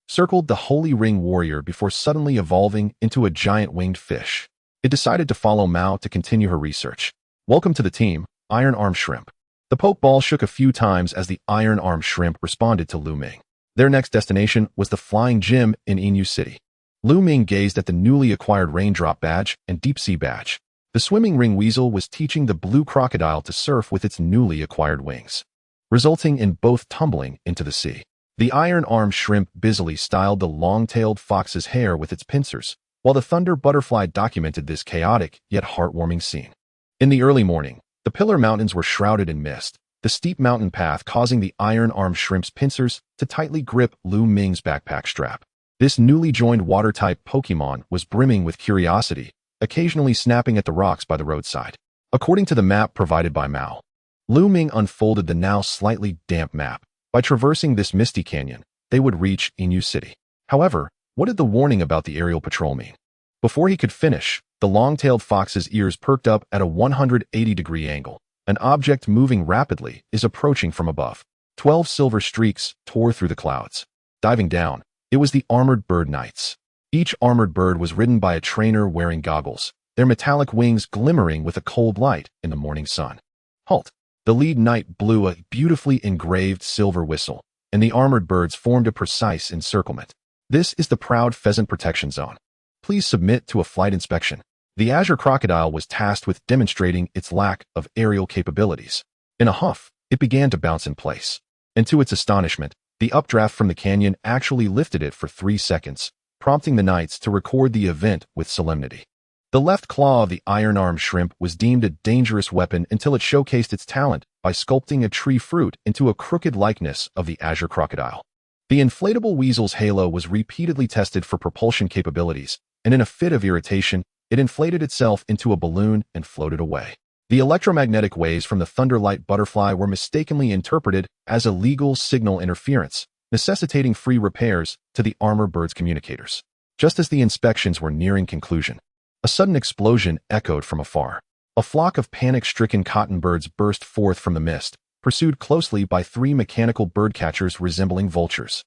circled the Holy Ring warrior before suddenly evolving into a giant winged fish. It decided to follow Mao to continue her research. Welcome to the team, iron-armed shrimp. The pokeball shook a few times as the iron-armed shrimp responded to Lu Ming. Their next destination was the flying gym in Inyu City. Lu Ming gazed at the newly acquired raindrop badge and deep sea badge. The swimming ring weasel was teaching the blue crocodile to surf with its newly acquired wings, resulting in both tumbling into the sea. The iron-armed shrimp busily styled the long-tailed fox's hair with its pincers, while the thunder butterfly documented this chaotic yet heartwarming scene. In the early morning, the Pillar Mountains were shrouded in mist, the steep mountain path causing the iron-armed shrimp's pincers to tightly grip Lu Ming's backpack strap. This newly joined water-type Pokémon was brimming with curiosity, occasionally snapping at the rocks by the roadside. According to the map provided by Mao, Lu Ming unfolded the now slightly damp map. By traversing this misty canyon, they would reach Inyu City. However, what did the warning about the aerial patrol mean? Before he could finish, the long-tailed fox's ears perked up at a 180-degree angle. An object moving rapidly is approaching from above. 12 silver streaks tore through the clouds. Diving down, it was the armored bird knights. Each armored bird was ridden by a trainer wearing goggles, their metallic wings glimmering with a cold light in the morning sun. Halt! The lead knight blew a beautifully engraved silver whistle, and the armored birds formed a precise encirclement. This is the Proud Pheasant Protection Zone. Please submit to a flight inspection. The Azure Crocodile was tasked with demonstrating its lack of aerial capabilities. In a huff, it began to bounce in place. And to its astonishment, the updraft from the canyon actually lifted it for 3 seconds, prompting the knights to record the event with solemnity. The left claw of the iron-armed shrimp was deemed a dangerous weapon until it showcased its talent by sculpting a tree fruit into a crooked likeness of the Azure Crocodile. The inflatable weasel's halo was repeatedly tested for propulsion capabilities, and in a fit of irritation, it inflated itself into a balloon and floated away. The electromagnetic waves from the Thunderwing Butterfly were mistakenly interpreted as illegal signal interference, necessitating free repairs to the armor bird's communicators. Just as the inspections were nearing conclusion, a sudden explosion echoed from afar. A flock of panic-stricken cotton birds burst forth from the mist, pursued closely by 3 mechanical bird catchers resembling vultures.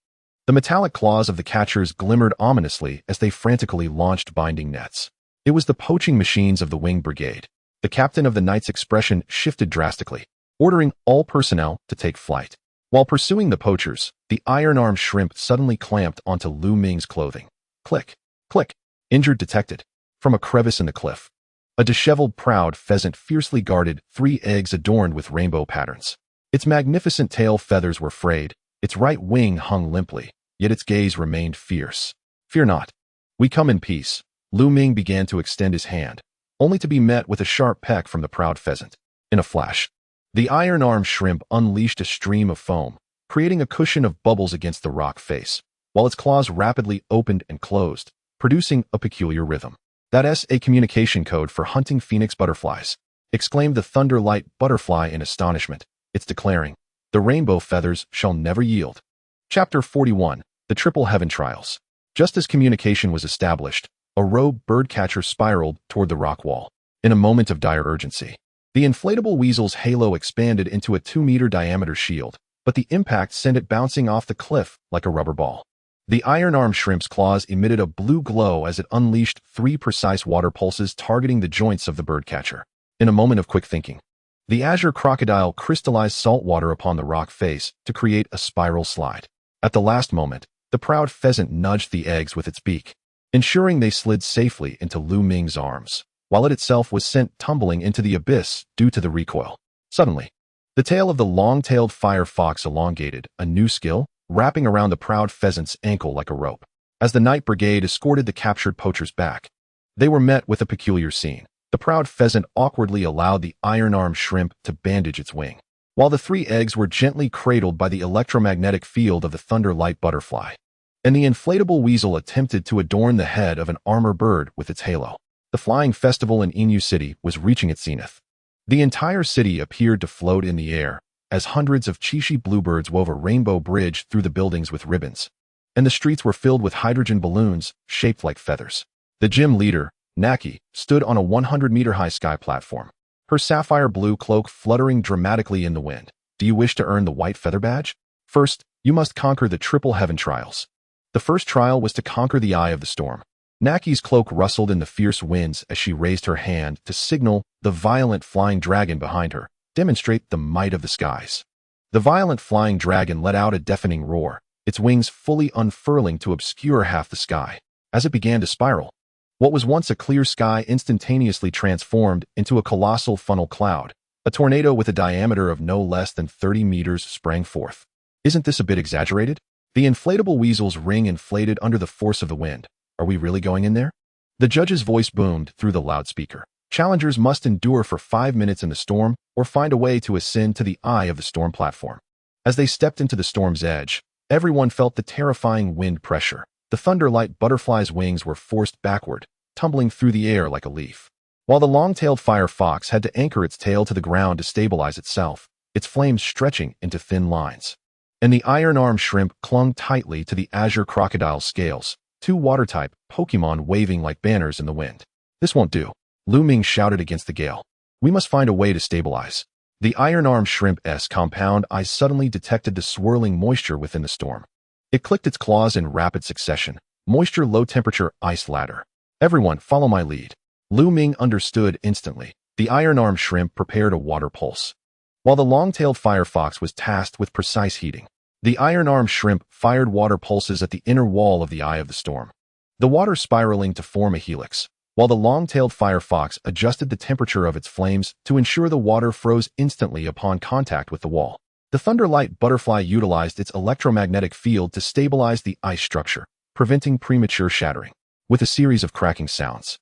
The metallic claws of the catchers glimmered ominously as they frantically launched binding nets. It was the poaching machines of the Wing Brigade. The captain of the Knight's expression shifted drastically, ordering all personnel to take flight. While pursuing the poachers, the iron-armed shrimp suddenly clamped onto Lu Ming's clothing. Click, click, injured detected. From a crevice in the cliff, a disheveled proud pheasant fiercely guarded 3 eggs adorned with rainbow patterns. Its magnificent tail feathers were frayed, its right wing hung limply, yet its gaze remained fierce. Fear not. We come in peace. Lu Ming began to extend his hand, only to be met with a sharp peck from the proud pheasant. In a flash, the iron-armed shrimp unleashed a stream of foam, creating a cushion of bubbles against the rock face, while its claws rapidly opened and closed, producing a peculiar rhythm. That's a communication code for hunting phoenix butterflies, exclaimed the Thunderwing Butterfly in astonishment. It's declaring, the rainbow feathers shall never yield. Chapter 41, The Triple Heaven Trials. Just as communication was established, a rogue birdcatcher spiraled toward the rock wall. In a moment of dire urgency, the inflatable weasel's halo expanded into a 2-meter diameter shield, but the impact sent it bouncing off the cliff like a rubber ball. The iron-armed shrimp's claws emitted a blue glow as it unleashed 3 precise water pulses targeting the joints of the birdcatcher. In a moment of quick thinking, the Azure Crocodile crystallized salt water upon the rock face to create a spiral slide. At the last moment, the proud pheasant nudged the eggs with its beak, ensuring they slid safely into Lu Ming's arms, while it itself was sent tumbling into the abyss due to the recoil. Suddenly, the tail of the long-tailed fire fox elongated, a new skill, wrapping around the proud pheasant's ankle like a rope. As the Night Brigade escorted the captured poachers back, they were met with a peculiar scene. The proud pheasant awkwardly allowed the iron-armed shrimp to bandage its wing, while the 3 eggs were gently cradled by the electromagnetic field of the Thunderwing Butterfly. And the inflatable weasel attempted to adorn the head of an armor bird with its halo. The flying festival in Inu City was reaching its zenith. The entire city appeared to float in the air, as hundreds of cheesy bluebirds wove a rainbow bridge through the buildings with ribbons, and the streets were filled with hydrogen balloons shaped like feathers. The gym leader, Naki, stood on a 100-meter-high sky platform, her sapphire blue cloak fluttering dramatically in the wind. Do you wish to earn the white feather badge? First, you must conquer the triple heaven trials. The first trial was to conquer the eye of the storm. Naki's cloak rustled in the fierce winds as she raised her hand to signal the violent flying dragon behind her, demonstrate the might of the skies. The violent flying dragon let out a deafening roar, its wings fully unfurling to obscure half the sky. As it began to spiral, what was once a clear sky instantaneously transformed into a colossal funnel cloud. A tornado with a diameter of no less than 30 meters sprang forth. Isn't this a bit exaggerated? The inflatable weasel's ring inflated under the force of the wind. Are we really going in there? The judge's voice boomed through the loudspeaker. Challengers must endure for 5 minutes in the storm or find a way to ascend to the eye of the storm platform. As they stepped into the storm's edge, everyone felt the terrifying wind pressure. The Thunderwing Butterfly's wings were forced backward, tumbling through the air like a leaf, while the long-tailed fire fox had to anchor its tail to the ground to stabilize itself, its flames stretching into thin lines. And the iron-armed shrimp clung tightly to the azure crocodile's scales, 2 water-type Pokémon waving like banners in the wind. This won't do, Lu Ming shouted against the gale. We must find a way to stabilize. The iron-armed shrimp's compound eye suddenly detected the swirling moisture within the storm. It clicked its claws in rapid succession. Moisture, low-temperature, ice ladder. Everyone, follow my lead. Lu Ming understood instantly. The iron-armed shrimp prepared a water pulse, while the long-tailed fire fox was tasked with precise heating. The iron-armed shrimp fired water pulses at the inner wall of the eye of the storm, the water spiraling to form a helix, while the long-tailed fire fox adjusted the temperature of its flames to ensure the water froze instantly upon contact with the wall. The Thunderwing Butterfly utilized its electromagnetic field to stabilize the ice structure, preventing premature shattering. With a series of cracking sounds,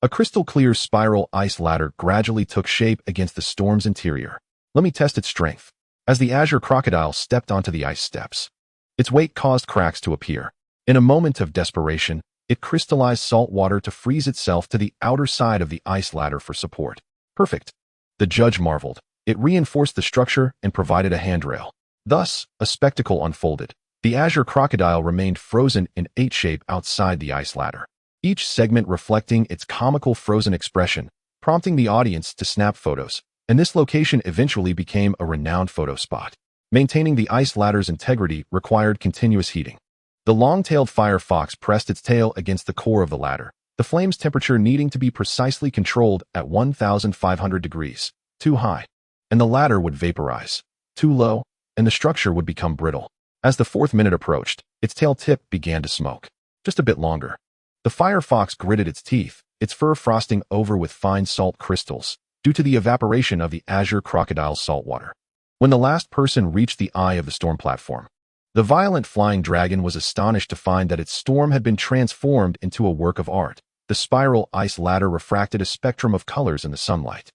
a crystal-clear spiral ice ladder gradually took shape against the storm's interior. Let me test its strength. As the azure crocodile stepped onto the ice steps, its weight caused cracks to appear. In a moment of desperation, it crystallized salt water to freeze itself to the outer side of the ice ladder for support. Perfect. The judge marveled. It reinforced the structure and provided a handrail. Thus, a spectacle unfolded. The azure crocodile remained frozen in 8 shape outside the ice ladder, each segment reflecting its comical frozen expression, prompting the audience to snap photos. And this location eventually became a renowned photo spot. Maintaining the ice ladder's integrity required continuous heating. The long-tailed fire fox pressed its tail against the core of the ladder, the flame's temperature needing to be precisely controlled at 1,500 degrees, too high, and the ladder would vaporize, too low, and the structure would become brittle. As the 4th minute approached, its tail tip began to smoke. Just a bit longer. The fire fox gritted its teeth, its fur frosting over with fine salt crystals, due to the evaporation of the azure crocodile's salt water. When the last person reached the eye of the storm platform, the violent flying dragon was astonished to find that its storm had been transformed into a work of art. The spiral ice ladder refracted a spectrum of colors in the sunlight.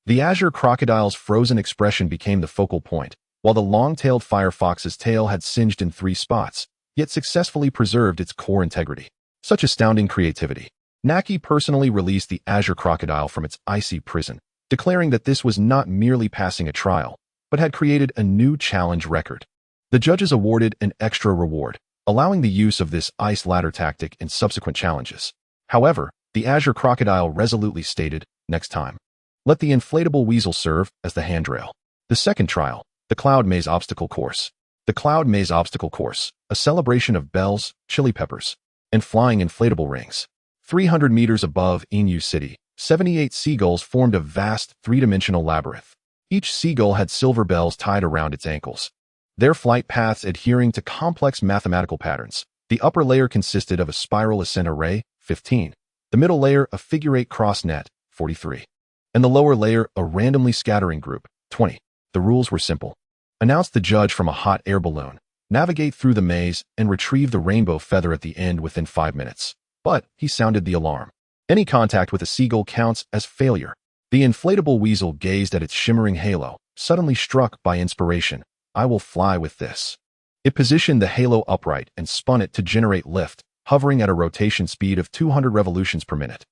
The azure crocodile's frozen expression became the focal point, while the long-tailed fire fox's tail had singed in 3 spots, yet successfully preserved its core integrity. Such astounding creativity. Naki personally released the azure crocodile from its icy prison, declaring that this was not merely passing a trial, but had created a new challenge record. The judges awarded an extra reward, allowing the use of this ice ladder tactic in subsequent challenges. However, the azure crocodile resolutely stated, next time. Let the inflatable weasel serve as the handrail. The second trial, the Cloud Maze Obstacle Course. The Cloud Maze Obstacle Course, a celebration of bells, chili peppers, and flying inflatable rings. 300 meters above Inu City, 78 seagulls formed a vast 3-dimensional labyrinth. Each seagull had silver bells tied around its ankles, their flight paths adhering to complex mathematical patterns. The upper layer consisted of a spiral ascent array, 15, the middle layer a figure-8 cross net, 43, and the lower layer a randomly scattering group, 20. The rules were simple. Announced the judge from a hot air balloon, navigate through the maze, and retrieve the rainbow feather at the end within 5 minutes. But he sounded the alarm. Any contact with a seagull counts as failure. The inflatable weasel gazed at its shimmering halo, suddenly struck by inspiration. I will fly with this. It positioned the halo upright and spun it to generate lift, hovering at a rotation speed of 200 revolutions per minute.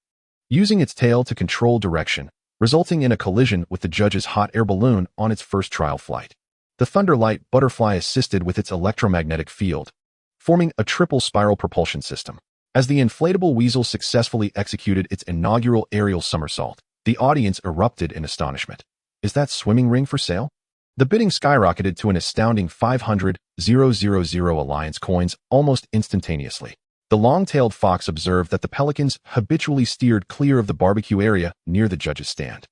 Using its tail to control direction, resulting in a collision with the judge's hot air balloon on its first trial flight. The Thunderwing Butterfly assisted with its electromagnetic field, forming a triple spiral propulsion system. As the inflatable weasel successfully executed its inaugural aerial somersault, the audience erupted in astonishment. Is that swimming ring for sale? The bidding skyrocketed to an astounding 500,000 Alliance coins almost instantaneously. The long-tailed fox observed that the pelicans habitually steered clear of the barbecue area near the judge's stand.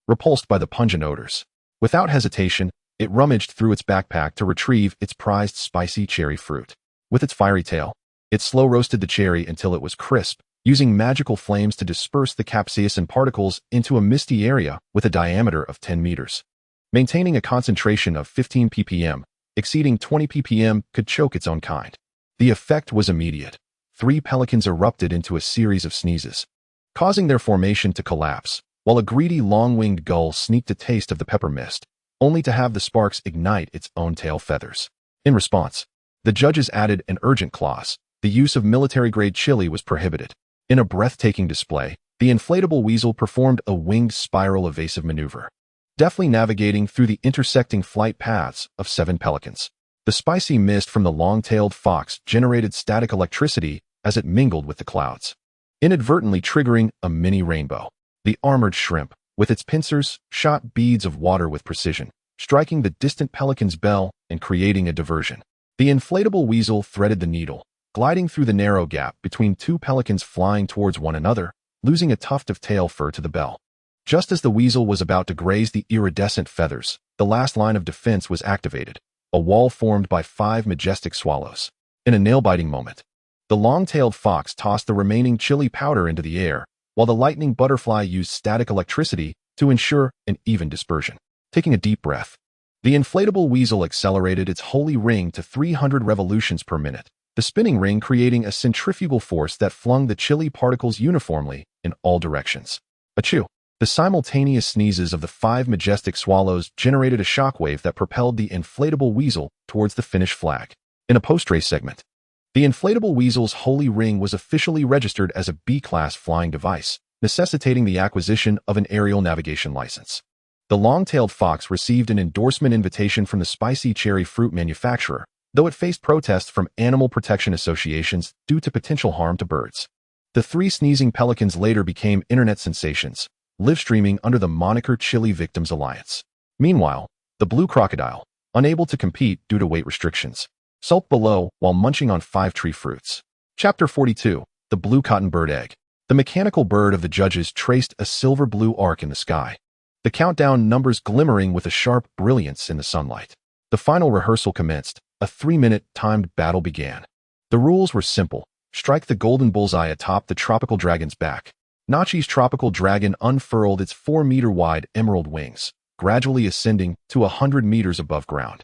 Repulsed by the pungent odors, without hesitation, it rummaged through its backpack to retrieve its prized spicy cherry fruit. With its fiery tail, it slow-roasted the cherry until it was crisp, using magical flames to disperse the capsaicin particles into a misty area with a diameter of 10 meters. Maintaining a concentration of 15 ppm, exceeding 20 ppm could choke its own kind. The effect was immediate. 3 pelicans erupted into a series of sneezes, causing their formation to collapse, while a greedy long-winged gull sneaked a taste of the pepper mist, only to have the sparks ignite its own tail feathers. In response, the judges added an urgent clause. The use of military-grade chili was prohibited. In a breathtaking display, the inflatable weasel performed a winged spiral evasive maneuver, deftly navigating through the intersecting flight paths of 7 pelicans. The spicy mist from the long-tailed fox generated static electricity as it mingled with the clouds, inadvertently triggering a mini rainbow. The armored shrimp, with its pincers, shot beads of water with precision, striking the distant pelican's bell and creating a diversion. The inflatable weasel threaded the needle, gliding through the narrow gap between 2 pelicans flying towards one another, losing a tuft of tail fur to the bell. Just as the weasel was about to graze the iridescent feathers, the last line of defense was activated, a wall formed by 5 majestic swallows. In a nail-biting moment, the long-tailed fox tossed the remaining chili powder into the air, while the lightning butterfly used static electricity to ensure an even dispersion. Taking a deep breath, the inflatable weasel accelerated its holy ring to 300 revolutions per minute, the spinning ring creating a centrifugal force that flung the chili particles uniformly in all directions. Achoo! The simultaneous sneezes of the 5 majestic swallows generated a shockwave that propelled the inflatable weasel towards the finish flag. In a post-race segment, the inflatable weasel's holy ring was officially registered as a B-class flying device, necessitating the acquisition of an aerial navigation license. The long-tailed fox received an endorsement invitation from the spicy cherry fruit manufacturer, though it faced protests from animal protection associations due to potential harm to birds. The 3 sneezing pelicans later became internet sensations, live-streaming under the moniker Chili Victims Alliance. Meanwhile, the blue crocodile, unable to compete due to weight restrictions, sulked below while munching on 5 tree fruits. Chapter 42. The Blue Cotton Bird Egg. The mechanical bird of the judges traced a silver-blue arc in the sky, the countdown numbers glimmering with a sharp brilliance in the sunlight. The final rehearsal commenced. A 3-minute timed battle began. The rules were simple. Strike the golden bullseye atop the tropical dragon's back. Nachi's tropical dragon unfurled its 4-meter-wide emerald wings, gradually ascending to 100 meters above ground.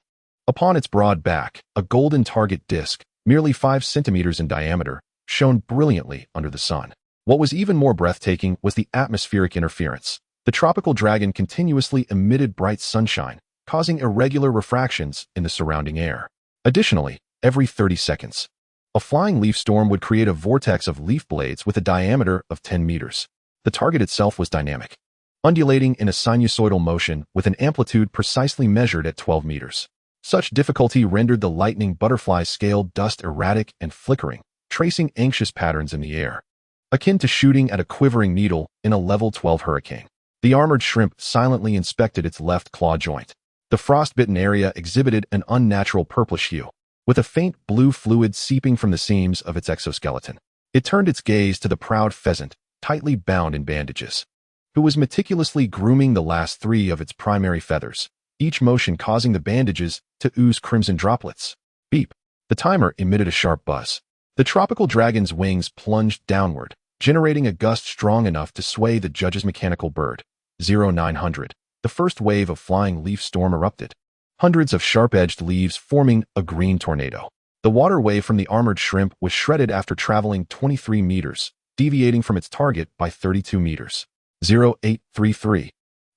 Upon its broad back, a golden target disc, merely 5 centimeters in diameter, shone brilliantly under the sun. What was even more breathtaking was the atmospheric interference. The tropical dragon continuously emitted bright sunshine, causing irregular refractions in the surrounding air. Additionally, every 30 seconds, a flying leaf storm would create a vortex of leaf blades with a diameter of 10 meters. The target itself was dynamic, undulating in a sinusoidal motion with an amplitude precisely measured at 12 meters. Such difficulty rendered the lightning butterfly's scaled dust erratic and flickering, tracing anxious patterns in the air, akin to shooting at a quivering needle in a level 12 hurricane. The armored shrimp silently inspected its left claw joint. The frostbitten area exhibited an unnatural purplish hue, with a faint blue fluid seeping from the seams of its exoskeleton. It turned its gaze to the proud pheasant, tightly bound in bandages, who was meticulously grooming the last 3 of its primary feathers, each motion causing the bandages to ooze crimson droplets. Beep. The timer emitted a sharp buzz. The tropical dragon's wings plunged downward, generating a gust strong enough to sway the judge's mechanical bird. 0900. The first wave of flying leaf storm erupted, hundreds of sharp-edged leaves forming a green tornado. The water wave from the armored shrimp was shredded after traveling 23 meters, deviating from its target by 32 meters. 0833.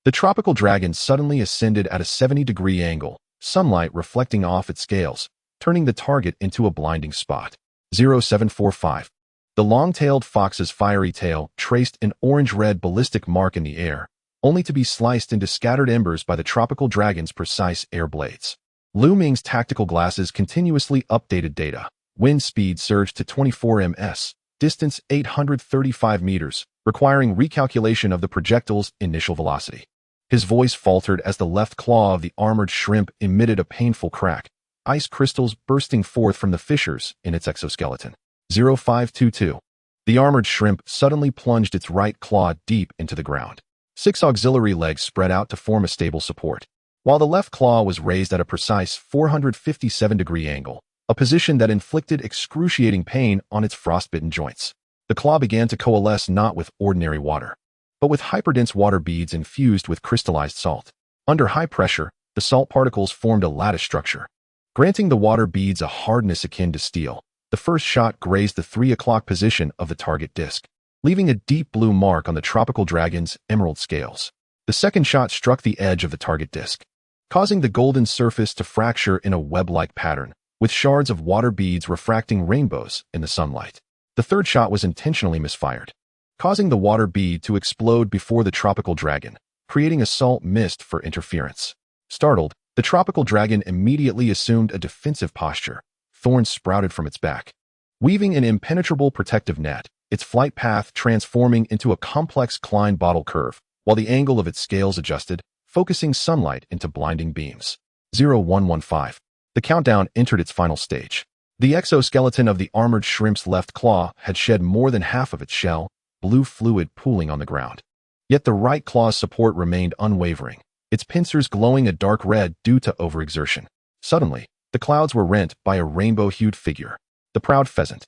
The tropical dragon suddenly ascended at a 70-degree angle, sunlight reflecting off its scales, turning the target into a blinding spot. 0745. The long-tailed fox's fiery tail traced an orange-red ballistic mark in the air, only to be sliced into scattered embers by the tropical dragon's precise air blades. Lu Ming's tactical glasses continuously updated data. Wind speed surged to 24 ms, distance 835 meters, requiring recalculation of the projectile's initial velocity. His voice faltered as the left claw of the armored shrimp emitted a painful crack, ice crystals bursting forth from the fissures in its exoskeleton. 0522. The armored shrimp suddenly plunged its right claw deep into the ground. 6 auxiliary legs spread out to form a stable support, while the left claw was raised at a precise 457-degree angle, a position that inflicted excruciating pain on its frostbitten joints. The claw began to coalesce not with ordinary water, but with hyperdense water beads infused with crystallized salt. Under high pressure, the salt particles formed a lattice structure, granting the water beads a hardness akin to steel. The first shot grazed the 3 o'clock position of the target disc, leaving a deep blue mark on the tropical dragon's emerald scales. The second shot struck the edge of the target disc, causing the golden surface to fracture in a web-like pattern, with shards of water beads refracting rainbows in the sunlight. The third shot was intentionally misfired, causing the water bead to explode before the tropical dragon, creating a salt mist for interference. Startled, the tropical dragon immediately assumed a defensive posture. Thorns sprouted from its back, weaving an impenetrable protective net, its flight path transforming into a complex Klein bottle curve, while the angle of its scales adjusted, focusing sunlight into blinding beams. 0115. The countdown entered its final stage. The exoskeleton of the armored shrimp's left claw had shed more than half of its shell, blue fluid pooling on the ground. Yet the right claw's support remained unwavering, its pincers glowing a dark red due to overexertion. Suddenly, the clouds were rent by a rainbow-hued figure. The proud pheasant,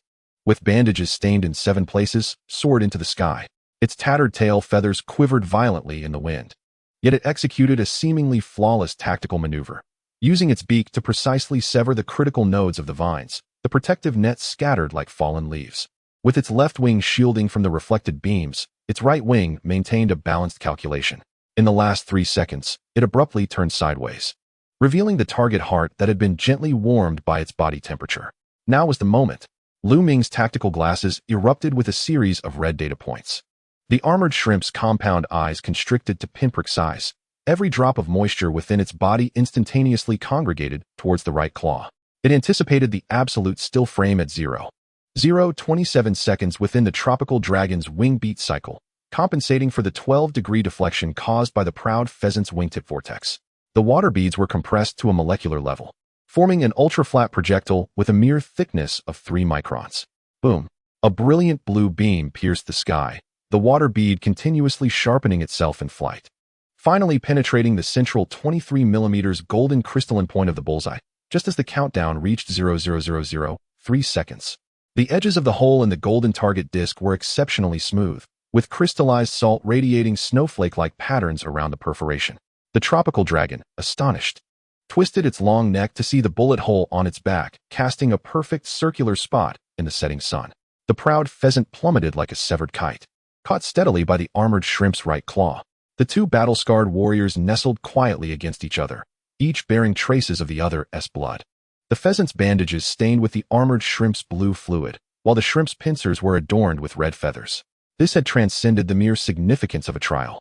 with bandages stained in 7 places, soared into the sky. Its tattered tail feathers quivered violently in the wind. Yet it executed a seemingly flawless tactical maneuver. Using its beak to precisely sever the critical nodes of the vines, the protective net scattered like fallen leaves. With its left wing shielding from the reflected beams, its right wing maintained a balanced calculation. In the last 3 seconds, it abruptly turned sideways, revealing the target heart that had been gently warmed by its body temperature. Now was the moment. Lu Ming's tactical glasses erupted with a series of red data points. The armored shrimp's compound eyes constricted to pinprick size. Every drop of moisture within its body instantaneously congregated towards the right claw. It anticipated the absolute still frame at 0.027 seconds within the tropical dragon's wing beat cycle, compensating for the 12-degree deflection caused by the proud pheasant's wingtip vortex. The water beads were compressed to a molecular level, forming an ultra-flat projectile with a mere thickness of 3 microns. Boom! A brilliant blue beam pierced the sky, the water bead continuously sharpening itself in flight, finally penetrating the central 23 mm golden crystalline point of the bullseye, just as the countdown reached 0.0003 seconds. The edges of the hole in the golden target disc were exceptionally smooth, with crystallized salt radiating snowflake-like patterns around the perforation. The tropical dragon, astonished, twisted its long neck to see the bullet hole on its back, casting a perfect circular spot in the setting sun. The proud pheasant plummeted like a severed kite, caught steadily by the armored shrimp's right claw. The 2 battle-scarred warriors nestled quietly against each other, each bearing traces of the other's blood. The pheasant's bandages stained with the armored shrimp's blue fluid, while the shrimp's pincers were adorned with red feathers. This had transcended the mere significance of a trial.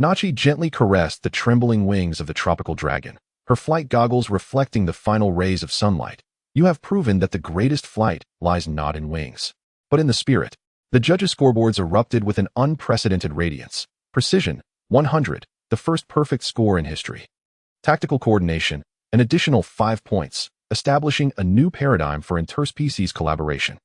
Nachi gently caressed the trembling wings of the tropical dragon, her flight goggles reflecting the final rays of sunlight. You have proven that the greatest flight lies not in wings, but in the spirit. The judges' scoreboards erupted with an unprecedented radiance. Precision, 100, the first perfect score in history. Tactical coordination, an additional 5 points, establishing a new paradigm for interspecies collaboration.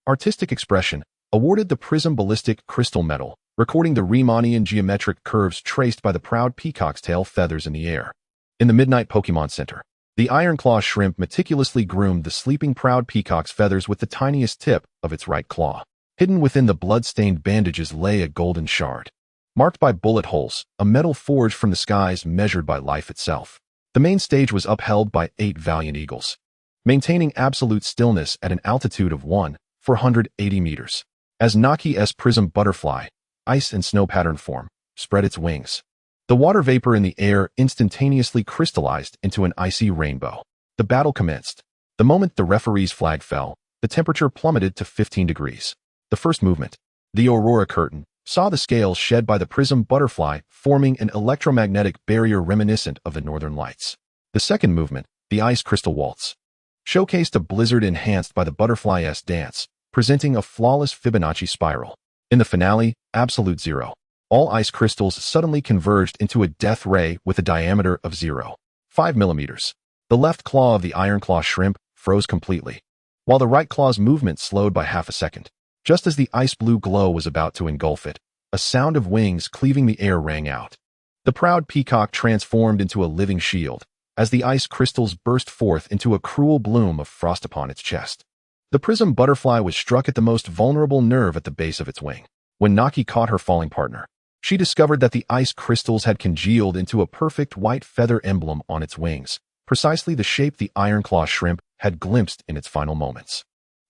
Artistic expression, awarded the Prism Ballistic Crystal Medal, recording the Riemannian geometric curves traced by the proud peacock's tail feathers in the air. In the Midnight Pokémon Center, the Ironclaw shrimp meticulously groomed the sleeping proud peacock's feathers with the tiniest tip of its right claw. Hidden within the blood-stained bandages lay a golden shard, marked by bullet holes, a metal forged from the skies measured by life itself. The main stage was upheld by 8 valiant eagles, maintaining absolute stillness at an altitude of 1,480 meters. As Naki's prism butterfly, ice and snow pattern form, spread its wings. The water vapor in the air instantaneously crystallized into an icy rainbow. The battle commenced. The moment the referee's flag fell, the temperature plummeted to 15 degrees. The first movement, the aurora curtain, saw the scales shed by the prism butterfly forming an electromagnetic barrier reminiscent of the northern lights. The second movement, the ice crystal waltz, showcased a blizzard enhanced by the butterfly's dance, presenting a flawless Fibonacci spiral. In the finale, Absolute Zero, all ice crystals suddenly converged into a death ray with a diameter of 0.5 millimeters. The left claw of the iron claw shrimp froze completely, while the right claw's movement slowed by half a second. Just as the ice blue glow was about to engulf it, a sound of wings cleaving the air rang out. The proud peacock transformed into a living shield, as the ice crystals burst forth into a cruel bloom of frost upon its chest. The prism butterfly was struck at the most vulnerable nerve at the base of its wing. When Naki caught her falling partner, she discovered that the ice crystals had congealed into a perfect white feather emblem on its wings, precisely the shape the iron claw shrimp had glimpsed in its final moments.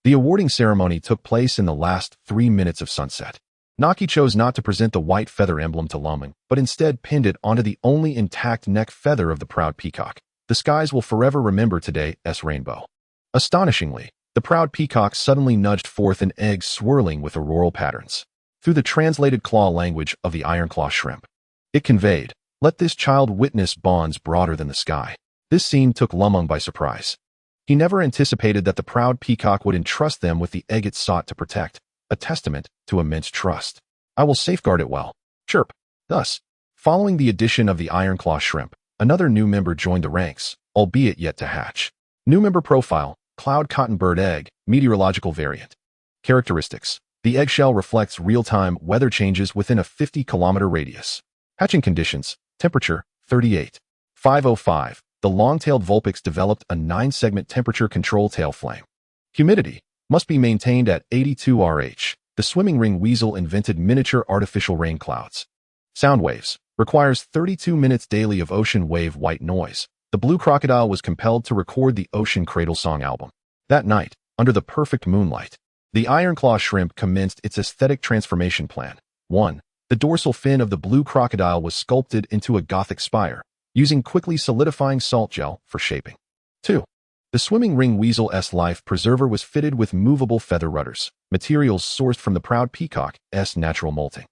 The awarding ceremony took place in the last 3 minutes of sunset. Naki chose not to present the white feather emblem to Lu Ming, but instead pinned it onto the only intact neck feather of the proud peacock. The skies will forever remember today's rainbow. Astonishingly, the proud peacock suddenly nudged forth an egg swirling with auroral patterns. Through the translated claw language of the iron claw shrimp, it conveyed, "Let this child witness bonds broader than the sky." This scene took Lu Ming by surprise. He never anticipated that the proud peacock would entrust them with the egg it sought to protect, a testament to immense trust. "I will safeguard it well." Chirp. Thus, following the addition of the iron claw shrimp, another new member joined the ranks, albeit yet to hatch. New member profile, cloud cottonbird egg, meteorological variant. Characteristics. The eggshell reflects real-time weather changes within a 50-kilometer radius. Hatching conditions. Temperature, 38.505. The long-tailed Vulpix developed a 9-segment temperature control tail flame. Humidity must be maintained at 82 RH. The swimming ring weasel invented miniature artificial rain clouds. Sound waves. Requires 32 minutes daily of ocean wave white noise. The blue crocodile was compelled to record the Ocean Cradle Song album. That night, under the perfect moonlight, the iron claw shrimp commenced its aesthetic transformation plan. 1. The dorsal fin of the blue crocodile was sculpted into a Gothic spire, using quickly solidifying salt gel for shaping. 2. The swimming ring weasel's life preserver was fitted with movable feather rudders, materials sourced from the proud peacock's natural molting.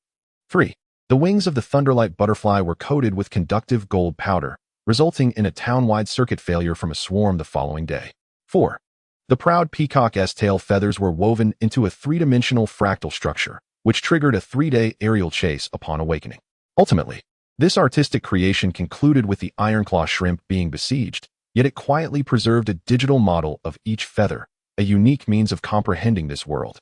3. The wings of the Thunderwing Butterfly were coated with conductive gold powder, resulting in a town-wide circuit failure from a swarm the following day. 4. The proud peacock's tail feathers were woven into a 3-dimensional fractal structure, which triggered a 3-day aerial chase upon awakening. Ultimately, this artistic creation concluded with the iron claw shrimp being besieged, yet it quietly preserved a digital model of each feather, a unique means of comprehending this world.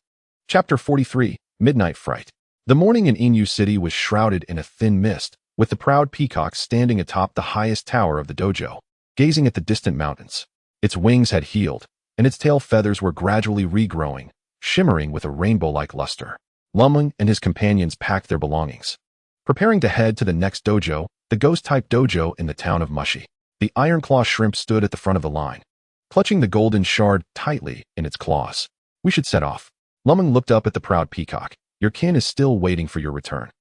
Chapter 43, Midnight Fright. The morning in Inu City was shrouded in a thin mist, with the proud peacock standing atop the highest tower of the dojo, gazing at the distant mountains. Its wings had healed, and its tail feathers were gradually regrowing, shimmering with a rainbow-like luster. Lu Ming and his companions packed their belongings, preparing to head to the next dojo, the ghost-type dojo in the town of Mushi. The iron claw shrimp stood at the front of the line, clutching the golden shard tightly in its claws. "We should set off." Lu Ming looked up at the proud peacock. "Your kin is still waiting for your return."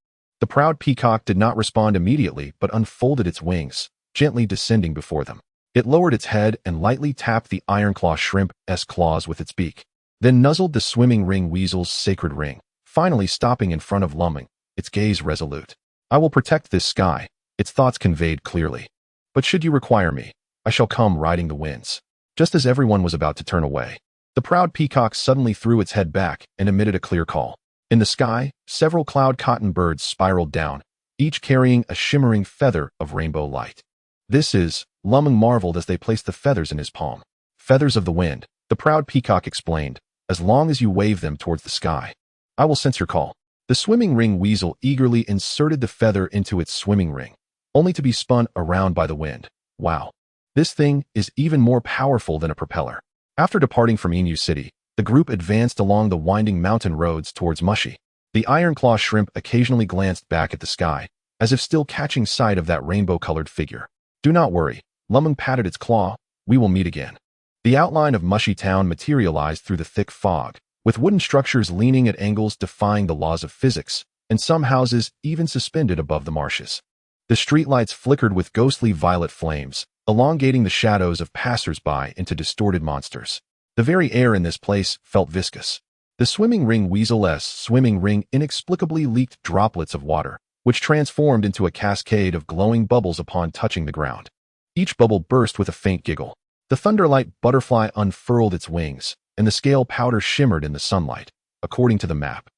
The proud peacock did not respond immediately but unfolded its wings, gently descending before them. It lowered its head and lightly tapped the iron claw shrimp's claws with its beak, then nuzzled the swimming ring weasel's sacred ring, finally stopping in front of Lu Ming, its gaze resolute. "I will protect this sky," its thoughts conveyed clearly. "But should you require me, I shall come riding the winds." Just as everyone was about to turn away, the proud peacock suddenly threw its head back and emitted a clear call. In the sky, several cloud cotton birds spiraled down, each carrying a shimmering feather of rainbow light. "This is," Lu Ming marveled as they placed the feathers in his palm. "Feathers of the wind," the proud peacock explained, "as long as you wave them towards the sky. I will sense your call." The swimming ring weasel eagerly inserted the feather into its swimming ring, only to be spun around by the wind. "Wow. This thing is even more powerful than a propeller." After departing from Inu City, the group advanced along the winding mountain roads towards Mushi. The iron claw shrimp occasionally glanced back at the sky, as if still catching sight of that rainbow-colored figure. "Do not worry," Lu Ming patted its claw, "we will meet again." The outline of Mushi town materialized through the thick fog, with wooden structures leaning at angles defying the laws of physics, and some houses even suspended above the marshes. The streetlights flickered with ghostly violet flames, elongating the shadows of passers-by into distorted monsters. The very air in this place felt viscous. The swimming ring weasel's swimming ring inexplicably leaked droplets of water, which transformed into a cascade of glowing bubbles upon touching the ground. Each bubble burst with a faint giggle. The Thunderwing Butterfly unfurled its wings, and the scale powder shimmered in the sunlight, according to the map.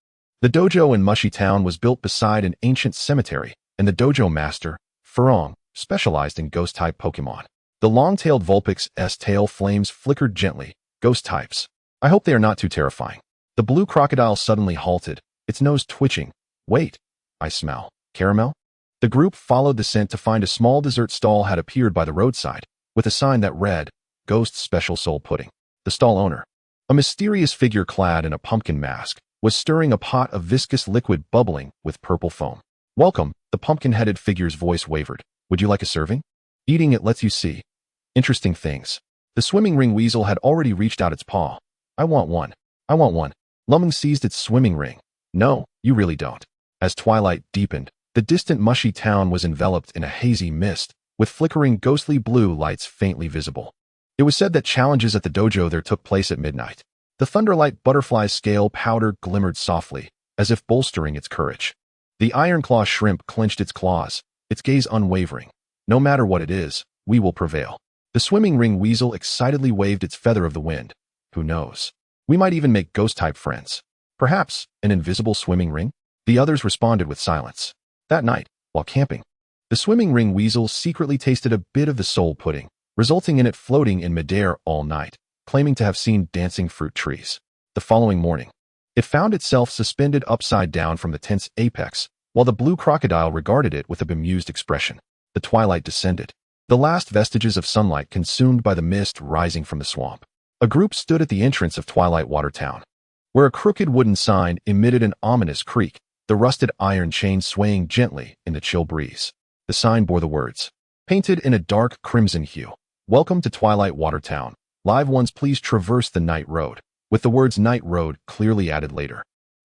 The dojo in Mushy Town was built beside an ancient cemetery, and the dojo master, Furong, specialized in ghost-type Pokémon. The long-tailed Vulpix's tail flames flickered gently. Ghost types. I hope they are not too terrifying. The blue crocodile suddenly halted, its nose twitching. Wait, I smell. Caramel? The group followed the scent to find a small dessert stall had appeared by the roadside, with a sign that read, Ghost Special Soul Pudding. The stall owner, a mysterious figure clad in a pumpkin mask, was stirring a pot of viscous liquid bubbling with purple foam. Welcome, the pumpkin-headed figure's voice wavered. Would you like a serving? Eating it lets you see interesting things. The swimming ring weasel had already reached out its paw. I want one. I want one. Lu Ming seized its swimming ring. No, you really don't. As twilight deepened, the distant Mushy Town was enveloped in a hazy mist, with flickering ghostly blue lights faintly visible. It was said that challenges at the dojo there took place at midnight. The Thunderwing Butterfly's scale powder glimmered softly, as if bolstering its courage. The iron-claw shrimp clenched its claws, its gaze unwavering. No matter what it is, we will prevail. The swimming ring weasel excitedly waved its feather of the wind. Who knows? We might even make ghost-type friends. Perhaps an invisible swimming ring? The others responded with silence. That night, while camping, the swimming ring weasel secretly tasted a bit of the soul pudding, resulting in it floating in midair all night, claiming to have seen dancing fruit trees. The following morning, it found itself suspended upside down from the tent's apex, while the blue crocodile regarded it with a bemused expression. The twilight descended, the last vestiges of sunlight consumed by the mist rising from the swamp. A group stood at the entrance of Twilight Water Town, where a crooked wooden sign emitted an ominous creak, the rusted iron chain swaying gently in the chill breeze. The sign bore the words, painted in a dark crimson hue, Welcome to Twilight Water Town. Live ones please traverse the night road, with the words Night Road clearly added later.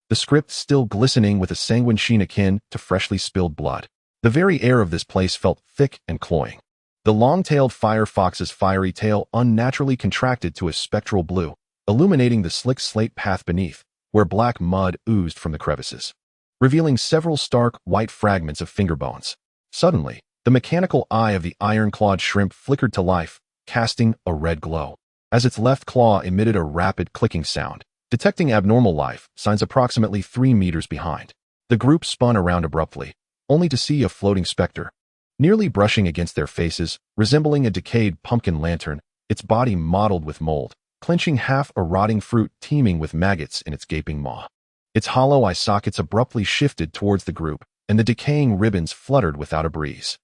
The script still glistening with a sanguine sheen akin to freshly spilled blood. The very air of this place felt thick and cloying. The long-tailed firefox's fiery tail unnaturally contracted to a spectral blue, illuminating the slick slate path beneath, where black mud oozed from the crevices, revealing several stark, white fragments of finger bones. Suddenly, the mechanical eye of the iron-clawed shrimp flickered to life, casting a red glow, as its left claw emitted a rapid clicking sound, detecting abnormal life signs approximately 3 meters behind. The group spun around abruptly, only to see a floating specter, nearly brushing against their faces, resembling a decayed pumpkin lantern, its body mottled with mold, clenching half a rotting fruit teeming with maggots in its gaping maw. Its hollow eye sockets abruptly shifted towards the group, and the decaying ribbons fluttered without a breeze.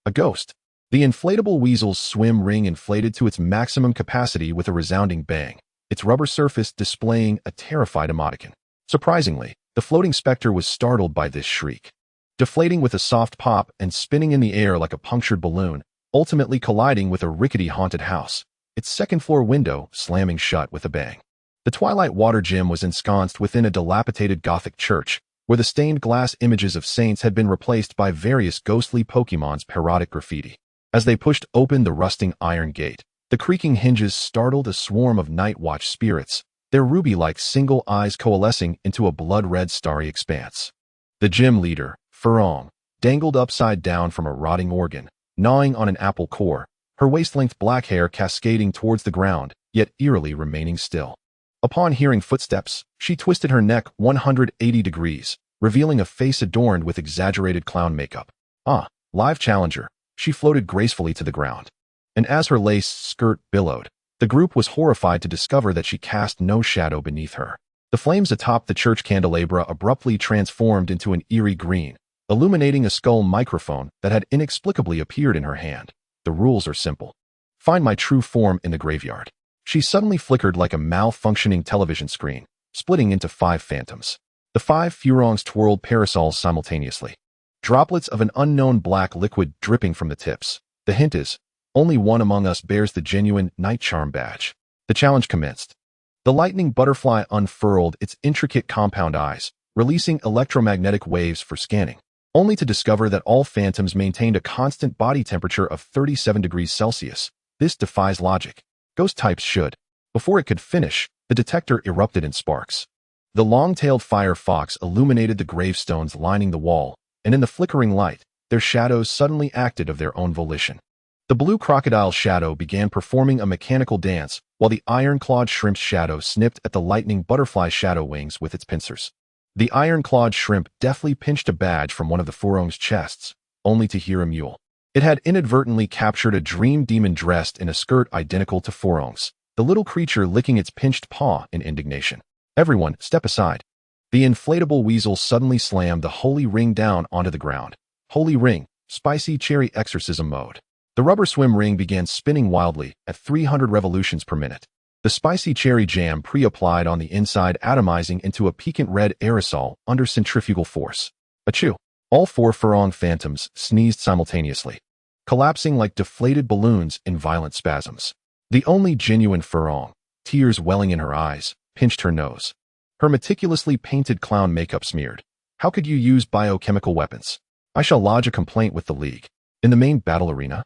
A ghost. The inflatable weasel's swim ring inflated to its maximum capacity with a resounding bang, its rubber surface displaying a terrified emoticon. Surprisingly, the floating specter was startled by this shriek, deflating with a soft pop and spinning in the air like a punctured balloon, ultimately colliding with a rickety haunted house, its second-floor window slamming shut with a bang. The Twilight Water Gym was ensconced within a dilapidated Gothic church, where the stained glass images of saints had been replaced by various ghostly Pokemon's parodic graffiti. As they pushed open the rusting iron gate, the creaking hinges startled a swarm of Night Watch spirits, their ruby-like single eyes coalescing into a blood-red starry expanse. The gym leader, Furong, dangled upside down from a rotting organ, gnawing on an apple core, her waist-length black hair cascading towards the ground, yet eerily remaining still. Upon hearing footsteps, she twisted her neck 180 degrees, revealing a face adorned with exaggerated clown makeup. Live challenger. She floated gracefully to the ground. And as her lace skirt billowed, the group was horrified to discover that she cast no shadow beneath her. The flames atop the church candelabra abruptly transformed into an eerie green, illuminating a skull microphone that had inexplicably appeared in her hand. The rules are simple. Find my true form in the graveyard. She suddenly flickered like a malfunctioning television screen, splitting into 5 phantoms. The 5 Furongs twirled parasols simultaneously, droplets of an unknown black liquid dripping from the tips. The hint is, only one among us bears the genuine Night Charm badge. The challenge commenced. The lightning butterfly unfurled its intricate compound eyes, releasing electromagnetic waves for scanning, only to discover that all phantoms maintained a constant body temperature of 37 degrees Celsius. This defies logic. Ghost types should. Before it could finish, the detector erupted in sparks. The long-tailed fire fox illuminated the gravestones lining the wall, and in the flickering light, their shadows suddenly acted of their own volition. The blue crocodile shadow began performing a mechanical dance, while the iron-clawed shrimp's shadow snipped at the lightning butterfly shadow wings with its pincers. The iron-clawed shrimp deftly pinched a badge from one of the Furong's chests, only to hear a mule. It had inadvertently captured a dream demon dressed in a skirt identical to Furong's, the little creature licking its pinched paw in indignation. Everyone, step aside. The inflatable weasel suddenly slammed the holy ring down onto the ground. Holy ring, spicy cherry exorcism mode. The rubber swim ring began spinning wildly at 300 revolutions per minute. The spicy cherry jam pre-applied on the inside atomizing into a piquant red aerosol under centrifugal force. Achoo! All 4 Furong phantoms sneezed simultaneously, collapsing like deflated balloons in violent spasms. The only genuine Furong, tears welling in her eyes, pinched her nose. Her meticulously painted clown makeup smeared. How could you use biochemical weapons? I shall lodge a complaint with the League. In the main battle arena,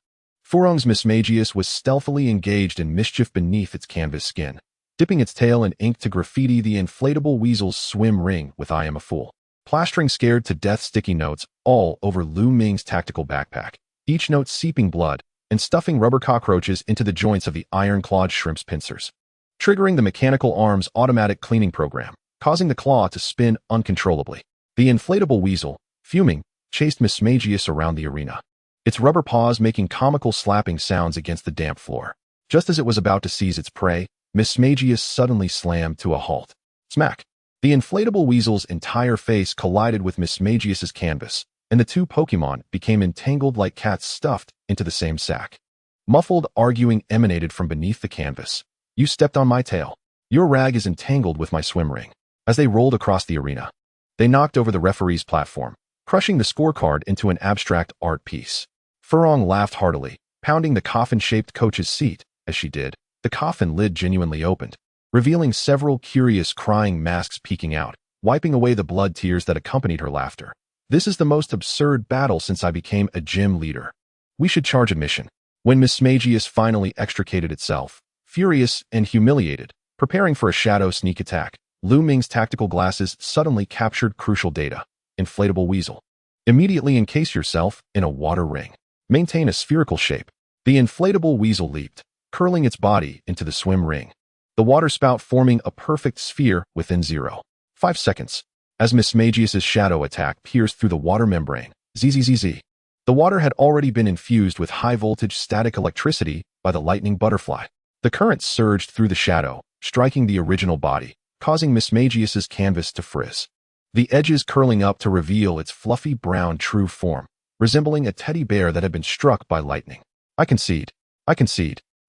Furong's Mismagius was stealthily engaged in mischief beneath its canvas skin, dipping its tail in ink to graffiti the inflatable weasel's swim ring with "I am a fool," plastering scared to death sticky notes all over Lu Ming's tactical backpack, each note seeping blood and stuffing rubber cockroaches into the joints of the iron-clawed shrimp's pincers, triggering the mechanical arm's automatic cleaning program, causing the claw to spin uncontrollably. The inflatable weasel, fuming, chased Mismagius around the arena, its rubber paws making comical slapping sounds against the damp floor. Just as it was about to seize its prey, Mismagius suddenly slammed to a halt. Smack! The inflatable weasel's entire face collided with Mismagius's canvas, and the 2 Pokémon became entangled like cats stuffed into the same sack. Muffled arguing emanated from beneath the canvas. You stepped on my tail. Your rag is entangled with my swim ring. As they rolled across the arena, they knocked over the referee's platform, crushing the scorecard into an abstract art piece. Furong laughed heartily, pounding the coffin-shaped coach's seat. As she did, the coffin lid genuinely opened, revealing several curious crying masks peeking out, wiping away the blood tears that accompanied her laughter. This is the most absurd battle since I became a gym leader. We should charge admission. When Mismagius finally extricated itself, furious and humiliated, preparing for a shadow sneak attack, Lu Ming's tactical glasses suddenly captured crucial data. Inflatable weasel. Immediately encase yourself in a water ring. Maintain a spherical shape. The inflatable weasel leaped, curling its body into the swim ring, the water spout forming a perfect sphere within 0.5 seconds. As Mismagius's shadow attack pierced through the water membrane, zzz. The water had already been infused with high-voltage static electricity by the lightning butterfly. The current surged through the shadow, striking the original body, causing Mismagius's canvas to frizz, the edges curling up to reveal its fluffy brown true form, resembling a teddy bear that had been struck by lightning. I concede.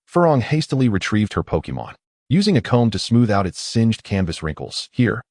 Furong hastily retrieved her Pokémon, using a comb to smooth out its singed canvas wrinkles. Here,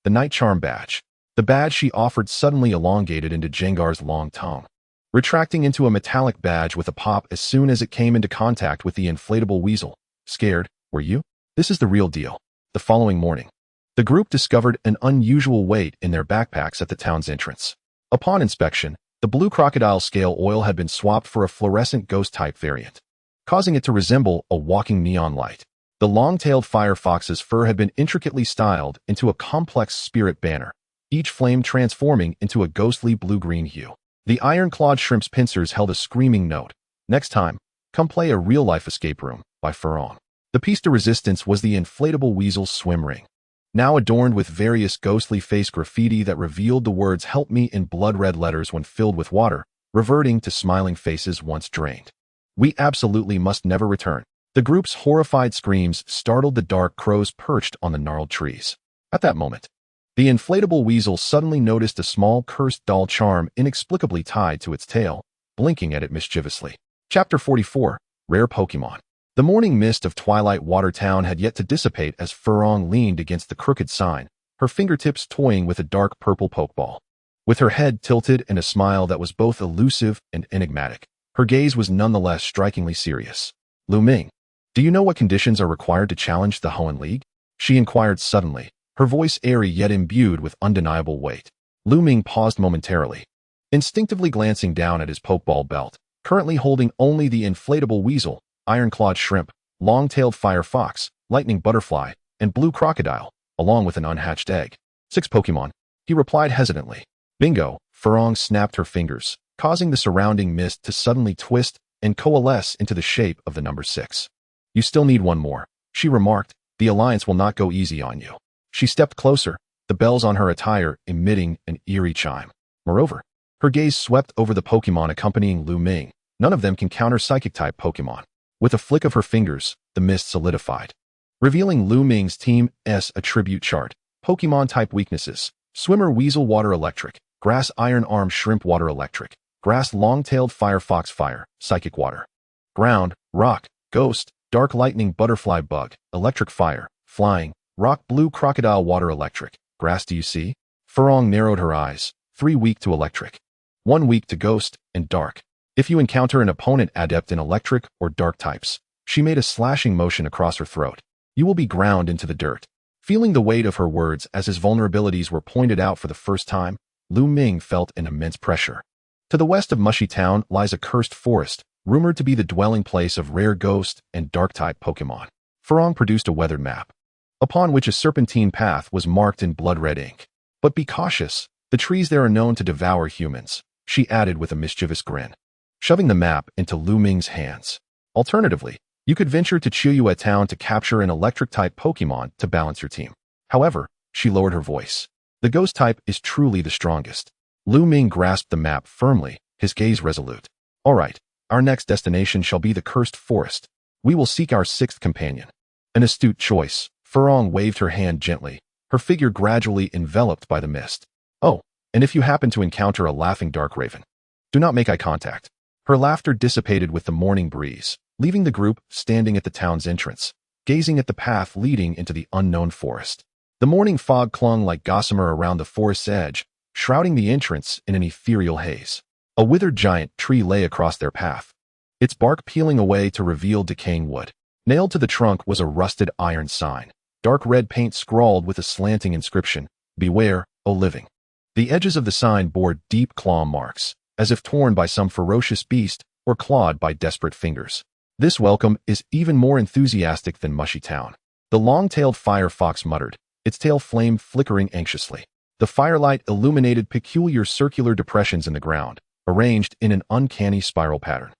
the night charm badge. The badge she offered suddenly elongated into Jengar's long tongue, retracting into a metallic badge with a pop as soon as it came into contact with the inflatable weasel. Scared, were you? This is the real deal. The following morning, the group discovered an unusual weight in their backpacks at the town's entrance. Upon inspection, the blue crocodile scale oil had been swapped for a fluorescent ghost-type variant, causing it to resemble a walking neon light. The long-tailed fire fox's fur had been intricately styled into a complex spirit banner, each flame transforming into a ghostly blue-green hue. The iron-clawed shrimp's pincers held a screaming note. Next time, come play a real-life escape room by Furong. The piece de resistance was the inflatable weasel's swim ring, now adorned with various ghostly face graffiti that revealed the words "Help me" in blood-red letters when filled with water, reverting to smiling faces once drained. We absolutely must never return. The group's horrified screams startled the dark crows perched on the gnarled trees. At that moment, the inflatable weasel suddenly noticed a small cursed doll charm inexplicably tied to its tail, blinking at it mischievously. Chapter 44. Rare Pokémon. The morning mist of Twilight Water Town had yet to dissipate as Furong leaned against the crooked sign, her fingertips toying with a dark purple Pokeball. With her head tilted and a smile that was both elusive and enigmatic, her gaze was nonetheless strikingly serious. Lu Ming, do you know what conditions are required to challenge the Hoenn League? she inquired suddenly, her voice airy yet imbued with undeniable weight. Lu Ming paused momentarily, instinctively glancing down at his pokeball belt, currently holding only the inflatable weasel, iron-clawed shrimp, long-tailed fire fox, lightning butterfly, and blue crocodile, along with an unhatched egg. 6 Pokemon, he replied hesitantly. Bingo, Furong snapped her fingers, causing the surrounding mist to suddenly twist and coalesce into the shape of the number 6. You still need one more, she remarked. The alliance will not go easy on you. She stepped closer, the bells on her attire emitting an eerie chime. Moreover, her gaze swept over the Pokemon accompanying Lu Ming. None of them can counter Psychic-type Pokemon. With a flick of her fingers, the mist solidified, revealing Lu Ming's Team's attribute chart. Pokemon type weaknesses: Swimmer Weasel Water Electric, Grass Iron Arm Shrimp Water Electric, Grass Long-tailed Fire Fox Fire, Psychic Water. Ground, Rock, Ghost, Dark Lightning Butterfly Bug, Electric Fire, Flying, Rock Blue Crocodile Water Electric, Grass. Do you see? Furong narrowed her eyes. 3 weak to Electric, 1 weak to Ghost and Dark. If you encounter an opponent adept in Electric or Dark types, she made a slashing motion across her throat, you will be ground into the dirt. Feeling the weight of her words as his vulnerabilities were pointed out for the first time, Lu Ming felt an immense pressure. To the west of Mushy Town lies a cursed forest, rumored to be the dwelling place of rare Ghost and Dark-type Pokemon. Furong produced a weathered map, upon which a serpentine path was marked in blood-red ink. But be cautious, the trees there are known to devour humans, she added with a mischievous grin, shoving the map into Lu Ming's hands. Alternatively, you could venture to Chiyue Town to capture an Electric-type Pokemon to balance your team. However, she lowered her voice. The Ghost type is truly the strongest. Lu Ming grasped the map firmly, his gaze resolute. All right, our next destination shall be the Cursed Forest. We will seek our 6th companion. An astute choice. Furong waved her hand gently, her figure gradually enveloped by the mist. Oh, and if you happen to encounter a laughing dark raven, do not make eye contact. Her laughter dissipated with the morning breeze, leaving the group standing at the town's entrance, gazing at the path leading into the unknown forest. The morning fog clung like gossamer around the forest's edge, shrouding the entrance in an ethereal haze. A withered giant tree lay across their path, its bark peeling away to reveal decaying wood. Nailed to the trunk was a rusted iron sign, dark red paint scrawled with a slanting inscription, "Beware, O living." The edges of the sign bore deep claw marks, as if torn by some ferocious beast or clawed by desperate fingers. This welcome is even more enthusiastic than Mushy Town. The long-tailed fire fox muttered, its tail flame flickering anxiously. The firelight illuminated peculiar circular depressions in the ground, arranged in an uncanny spiral pattern,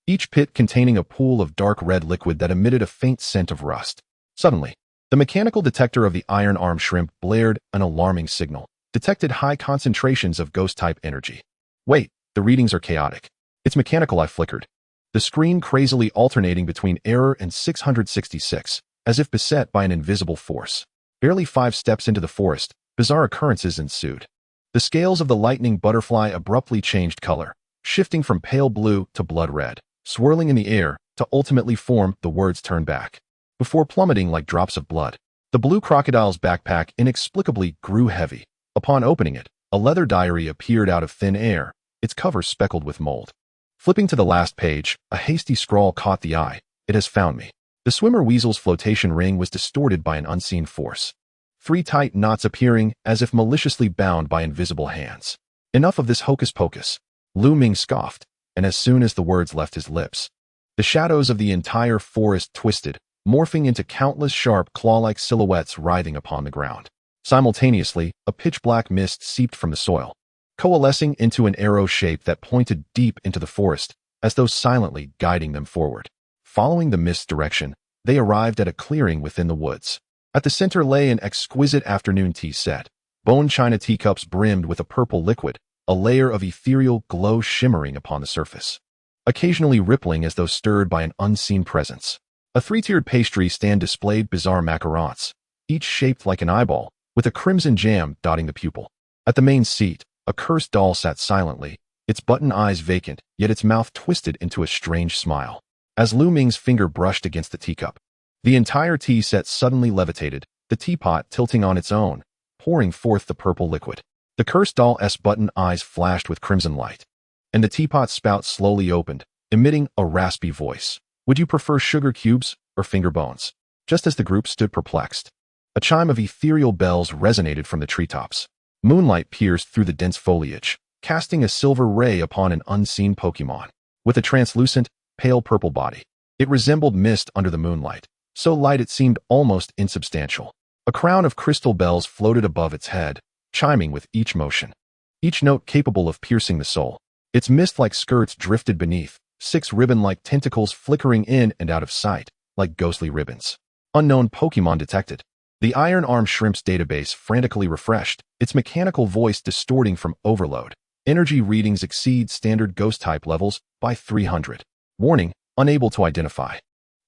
each pit containing a pool of dark red liquid that emitted a faint scent of rust. Suddenly, the mechanical detector of the iron arm shrimp blared an alarming signal, detected high concentrations of Ghost-type energy. Wait, the readings are chaotic. It's mechanical, I flickered, the screen crazily alternating between error and 666, as if beset by an invisible force. Barely 5 steps into the forest, bizarre occurrences ensued. The scales of the lightning butterfly abruptly changed color, shifting from pale blue to blood red, swirling in the air to ultimately form the words "turn back," before plummeting like drops of blood. The blue crocodile's backpack inexplicably grew heavy. Upon opening it, a leather diary appeared out of thin air, its cover speckled with mold. Flipping to the last page, a hasty scrawl caught the eye. It has found me. The swimmer weasel's flotation ring was distorted by an unseen force, 3 tight knots appearing as if maliciously bound by invisible hands. Enough of this hocus pocus, Lu Ming scoffed, and as soon as the words left his lips, the shadows of the entire forest twisted, morphing into countless sharp claw-like silhouettes writhing upon the ground. Simultaneously, a pitch-black mist seeped from the soil, coalescing into an arrow shape that pointed deep into the forest, as though silently guiding them forward. Following the mist's direction, they arrived at a clearing within the woods. At the center lay an exquisite afternoon tea set. Bone china teacups brimmed with a purple liquid, a layer of ethereal glow shimmering upon the surface, occasionally rippling as though stirred by an unseen presence. A 3-tiered pastry stand displayed bizarre macarons, each shaped like an eyeball, with a crimson jam dotting the pupil. At the main seat, a cursed doll sat silently, its button eyes vacant, yet its mouth twisted into a strange smile. As Lu Ming's finger brushed against the teacup, the entire tea set suddenly levitated, the teapot tilting on its own, pouring forth the purple liquid. The cursed doll's button eyes flashed with crimson light, and the teapot spout slowly opened, emitting a raspy voice. Would you prefer sugar cubes or finger bones? Just as the group stood perplexed, A chime of ethereal bells resonated from the treetops. Moonlight pierced through the dense foliage, casting a silver ray upon an unseen Pokémon. With a translucent, pale purple body, it resembled mist under the moonlight, so light it seemed almost insubstantial. A crown of crystal bells floated above its head, chiming with each motion, each note capable of piercing the soul. Its mist-like skirts drifted beneath, 6 ribbon-like tentacles flickering in and out of sight, like ghostly ribbons. Unknown Pokémon detected. The Iron Arm Shrimp's database frantically refreshed, its mechanical voice distorting from overload. Energy readings exceed standard ghost-type levels by 300. Warning, unable to identify.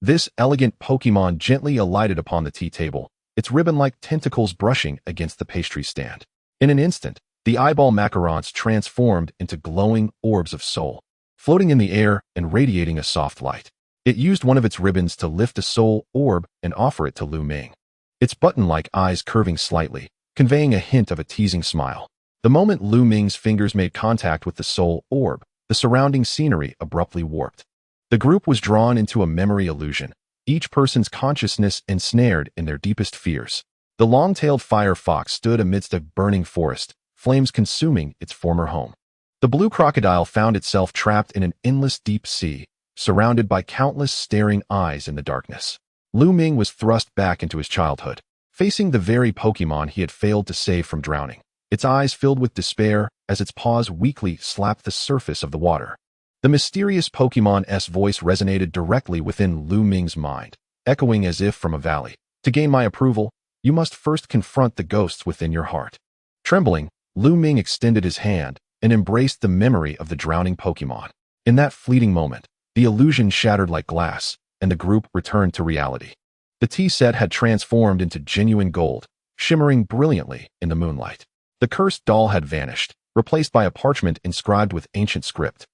This elegant Pokémon gently alighted upon the tea table, its ribbon-like tentacles brushing against the pastry stand. In an instant, the eyeball macarons transformed into glowing orbs of soul, floating in the air and radiating a soft light. It used one of its ribbons to lift a soul orb and offer it to Lu Ming, its button-like eyes curving slightly, conveying a hint of a teasing smile. The moment Lu Ming's fingers made contact with the soul orb, the surrounding scenery abruptly warped. The group was drawn into a memory illusion, each person's consciousness ensnared in their deepest fears. The long-tailed fire fox stood amidst a burning forest, flames consuming its former home. The blue crocodile found itself trapped in an endless deep sea, surrounded by countless staring eyes in the darkness. Lu Ming was thrust back into his childhood, facing the very Pokémon he had failed to save from drowning. Its eyes filled with despair as its paws weakly slapped the surface of the water. The mysterious Pokémon's voice resonated directly within Lu Ming's mind, echoing as if from a valley. To gain my approval, you must first confront the ghosts within your heart. Trembling, Lu Ming extended his hand and embraced the memory of the drowning Pokémon. In that fleeting moment, the illusion shattered like glass, and the group returned to reality. The tea set had transformed into genuine gold, shimmering brilliantly in the moonlight. The cursed doll had vanished, replaced by a parchment inscribed with ancient script,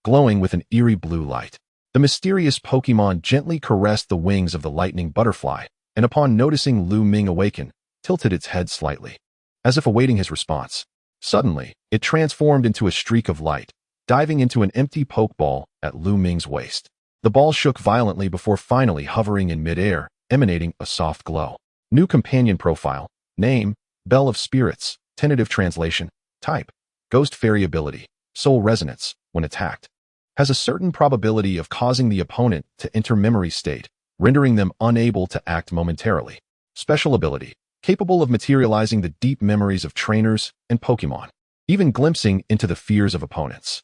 glowing with an eerie blue light. The mysterious Pokémon gently caressed the wings of the lightning butterfly, and upon noticing Lu Ming awaken, tilted its head slightly, as if awaiting his response. Suddenly, it transformed into a streak of light, diving into an empty pokeball at Lu Ming's waist. The ball shook violently before finally hovering in midair, emanating a soft glow. New companion profile. Name, Bell of Spirits. Tentative translation. Type, Ghost Fairy ability. Soul Resonance, when attacked, has a certain probability of causing the opponent to enter memory state, rendering them unable to act momentarily. Special ability, capable of materializing the deep memories of trainers and Pokémon, even glimpsing into the fears of opponents.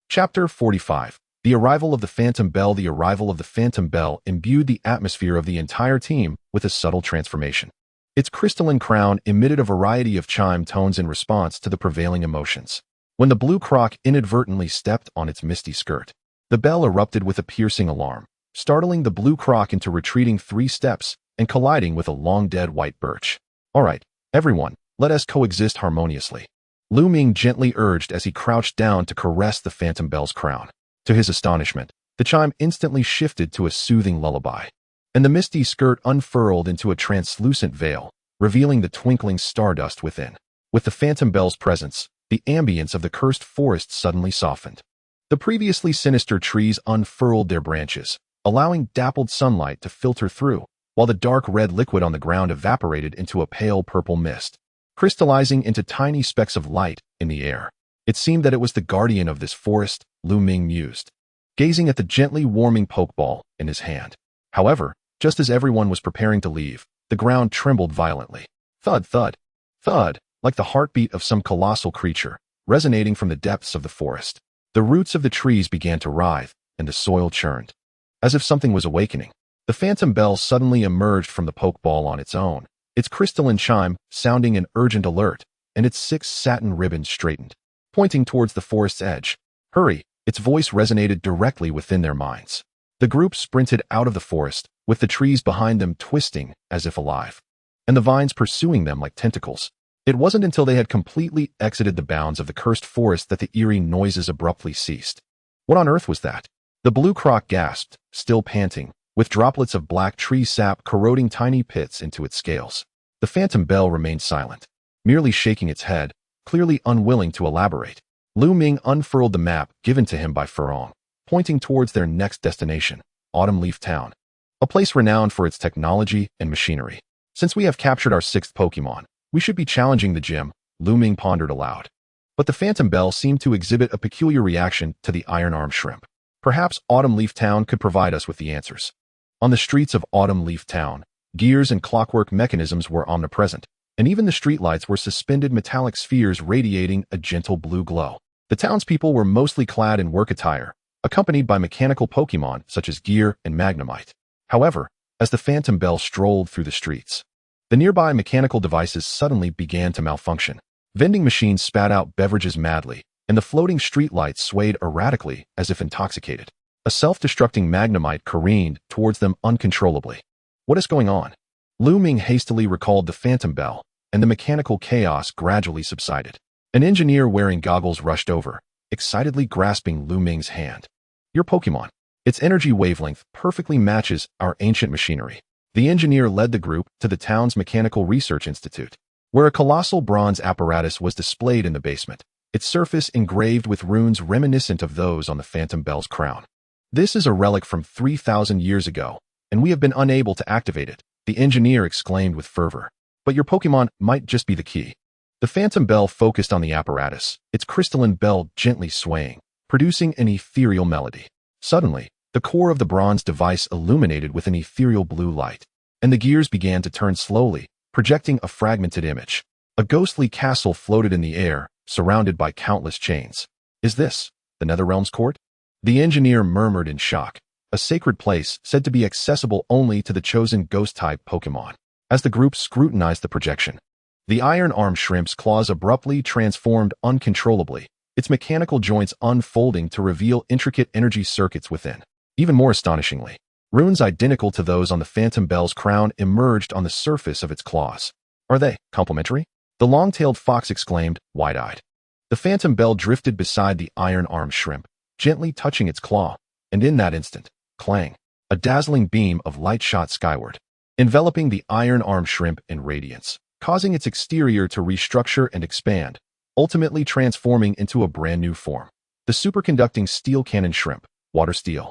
Chapter 45. The Arrival of the Phantom Bell. The arrival of the Phantom Bell imbued the atmosphere of the entire team with a subtle transformation. Its crystalline crown emitted a variety of chime tones in response to the prevailing emotions. When the blue croc inadvertently stepped on its misty skirt, the bell erupted with a piercing alarm, startling the blue croc into retreating 3 steps and colliding with a long-dead white birch. All right, everyone, let us coexist harmoniously, Lu Ming gently urged as he crouched down to caress the Phantom Bell's crown. To his astonishment, the chime instantly shifted to a soothing lullaby, and the misty skirt unfurled into a translucent veil, revealing the twinkling stardust within. With the Phantom Bell's presence, the ambience of the cursed forest suddenly softened. The previously sinister trees unfurled their branches, allowing dappled sunlight to filter through, while the dark red liquid on the ground evaporated into a pale purple mist, crystallizing into tiny specks of light in the air. It seemed that it was the guardian of this forest, Lu Ming mused, gazing at the gently warming pokeball in his hand. However, just as everyone was preparing to leave, the ground trembled violently. Thud, thud, thud, like the heartbeat of some colossal creature, resonating from the depths of the forest. The roots of the trees began to writhe, and the soil churned. As if something was awakening, the Phantom Bell suddenly emerged from the pokeball on its own, its crystalline chime sounding an urgent alert, and its 6 satin ribbons straightened, pointing towards the forest's edge. Hurry! Its voice resonated directly within their minds. The group sprinted out of the forest, with the trees behind them twisting as if alive, and the vines pursuing them like tentacles. It wasn't until they had completely exited the bounds of the cursed forest that the eerie noises abruptly ceased. What on earth was that? The blue croc gasped, still panting, with droplets of black tree sap corroding tiny pits into its scales. The Phantom Bell remained silent, merely shaking its head, clearly unwilling to elaborate. Lu Ming unfurled the map given to him by Furong, pointing towards their next destination, Autumn Leaf Town, a place renowned for its technology and machinery. Since we have captured our sixth Pokémon, we should be challenging the gym, Lu Ming pondered aloud. But the Phantom Bell seemed to exhibit a peculiar reaction to the Iron Arm Shrimp. Perhaps Autumn Leaf Town could provide us with the answers. On the streets of Autumn Leaf Town, gears and clockwork mechanisms were omnipresent, and even the streetlights were suspended metallic spheres radiating a gentle blue glow. The townspeople were mostly clad in work attire, accompanied by mechanical Pokémon such as Gear and Magnemite. However, as the Phantom Bell strolled through the streets, the nearby mechanical devices suddenly began to malfunction. Vending machines spat out beverages madly, and the floating streetlights swayed erratically as if intoxicated. A self-destructing Magnemite careened towards them uncontrollably. What is going on? Lu Ming hastily recalled the Phantom Bell, and the mechanical chaos gradually subsided. An engineer wearing goggles rushed over, excitedly grasping Lu Ming's hand. Your Pokémon. Its energy wavelength perfectly matches our ancient machinery. The engineer led the group to the town's Mechanical Research Institute, where a colossal bronze apparatus was displayed in the basement, its surface engraved with runes reminiscent of those on the Phantom Bell's crown. This is a relic from 3,000 years ago, and we have been unable to activate it, the engineer exclaimed with fervor. But your Pokémon might just be the key. The Phantom Bell focused on the apparatus, its crystalline bell gently swaying, producing an ethereal melody. Suddenly, the core of the bronze device illuminated with an ethereal blue light, and the gears began to turn slowly, projecting a fragmented image. A ghostly castle floated in the air, surrounded by countless chains. Is this the Netherrealm's court? The engineer murmured in shock, a sacred place said to be accessible only to the chosen ghost-type Pokémon. As the group scrutinized the projection, the Iron Arm Shrimp's claws abruptly transformed uncontrollably, its mechanical joints unfolding to reveal intricate energy circuits within. Even more astonishingly, runes identical to those on the Phantom Bell's crown emerged on the surface of its claws. Are they complementary? The long-tailed fox exclaimed, wide-eyed. The Phantom Bell drifted beside the Iron Arm Shrimp, gently touching its claw, and in that instant, clang, a dazzling beam of light shot skyward, enveloping the Iron Arm Shrimp in radiance, causing its exterior to restructure and expand, ultimately transforming into a brand new form, the Superconducting Steel Cannon Shrimp, Water Steel.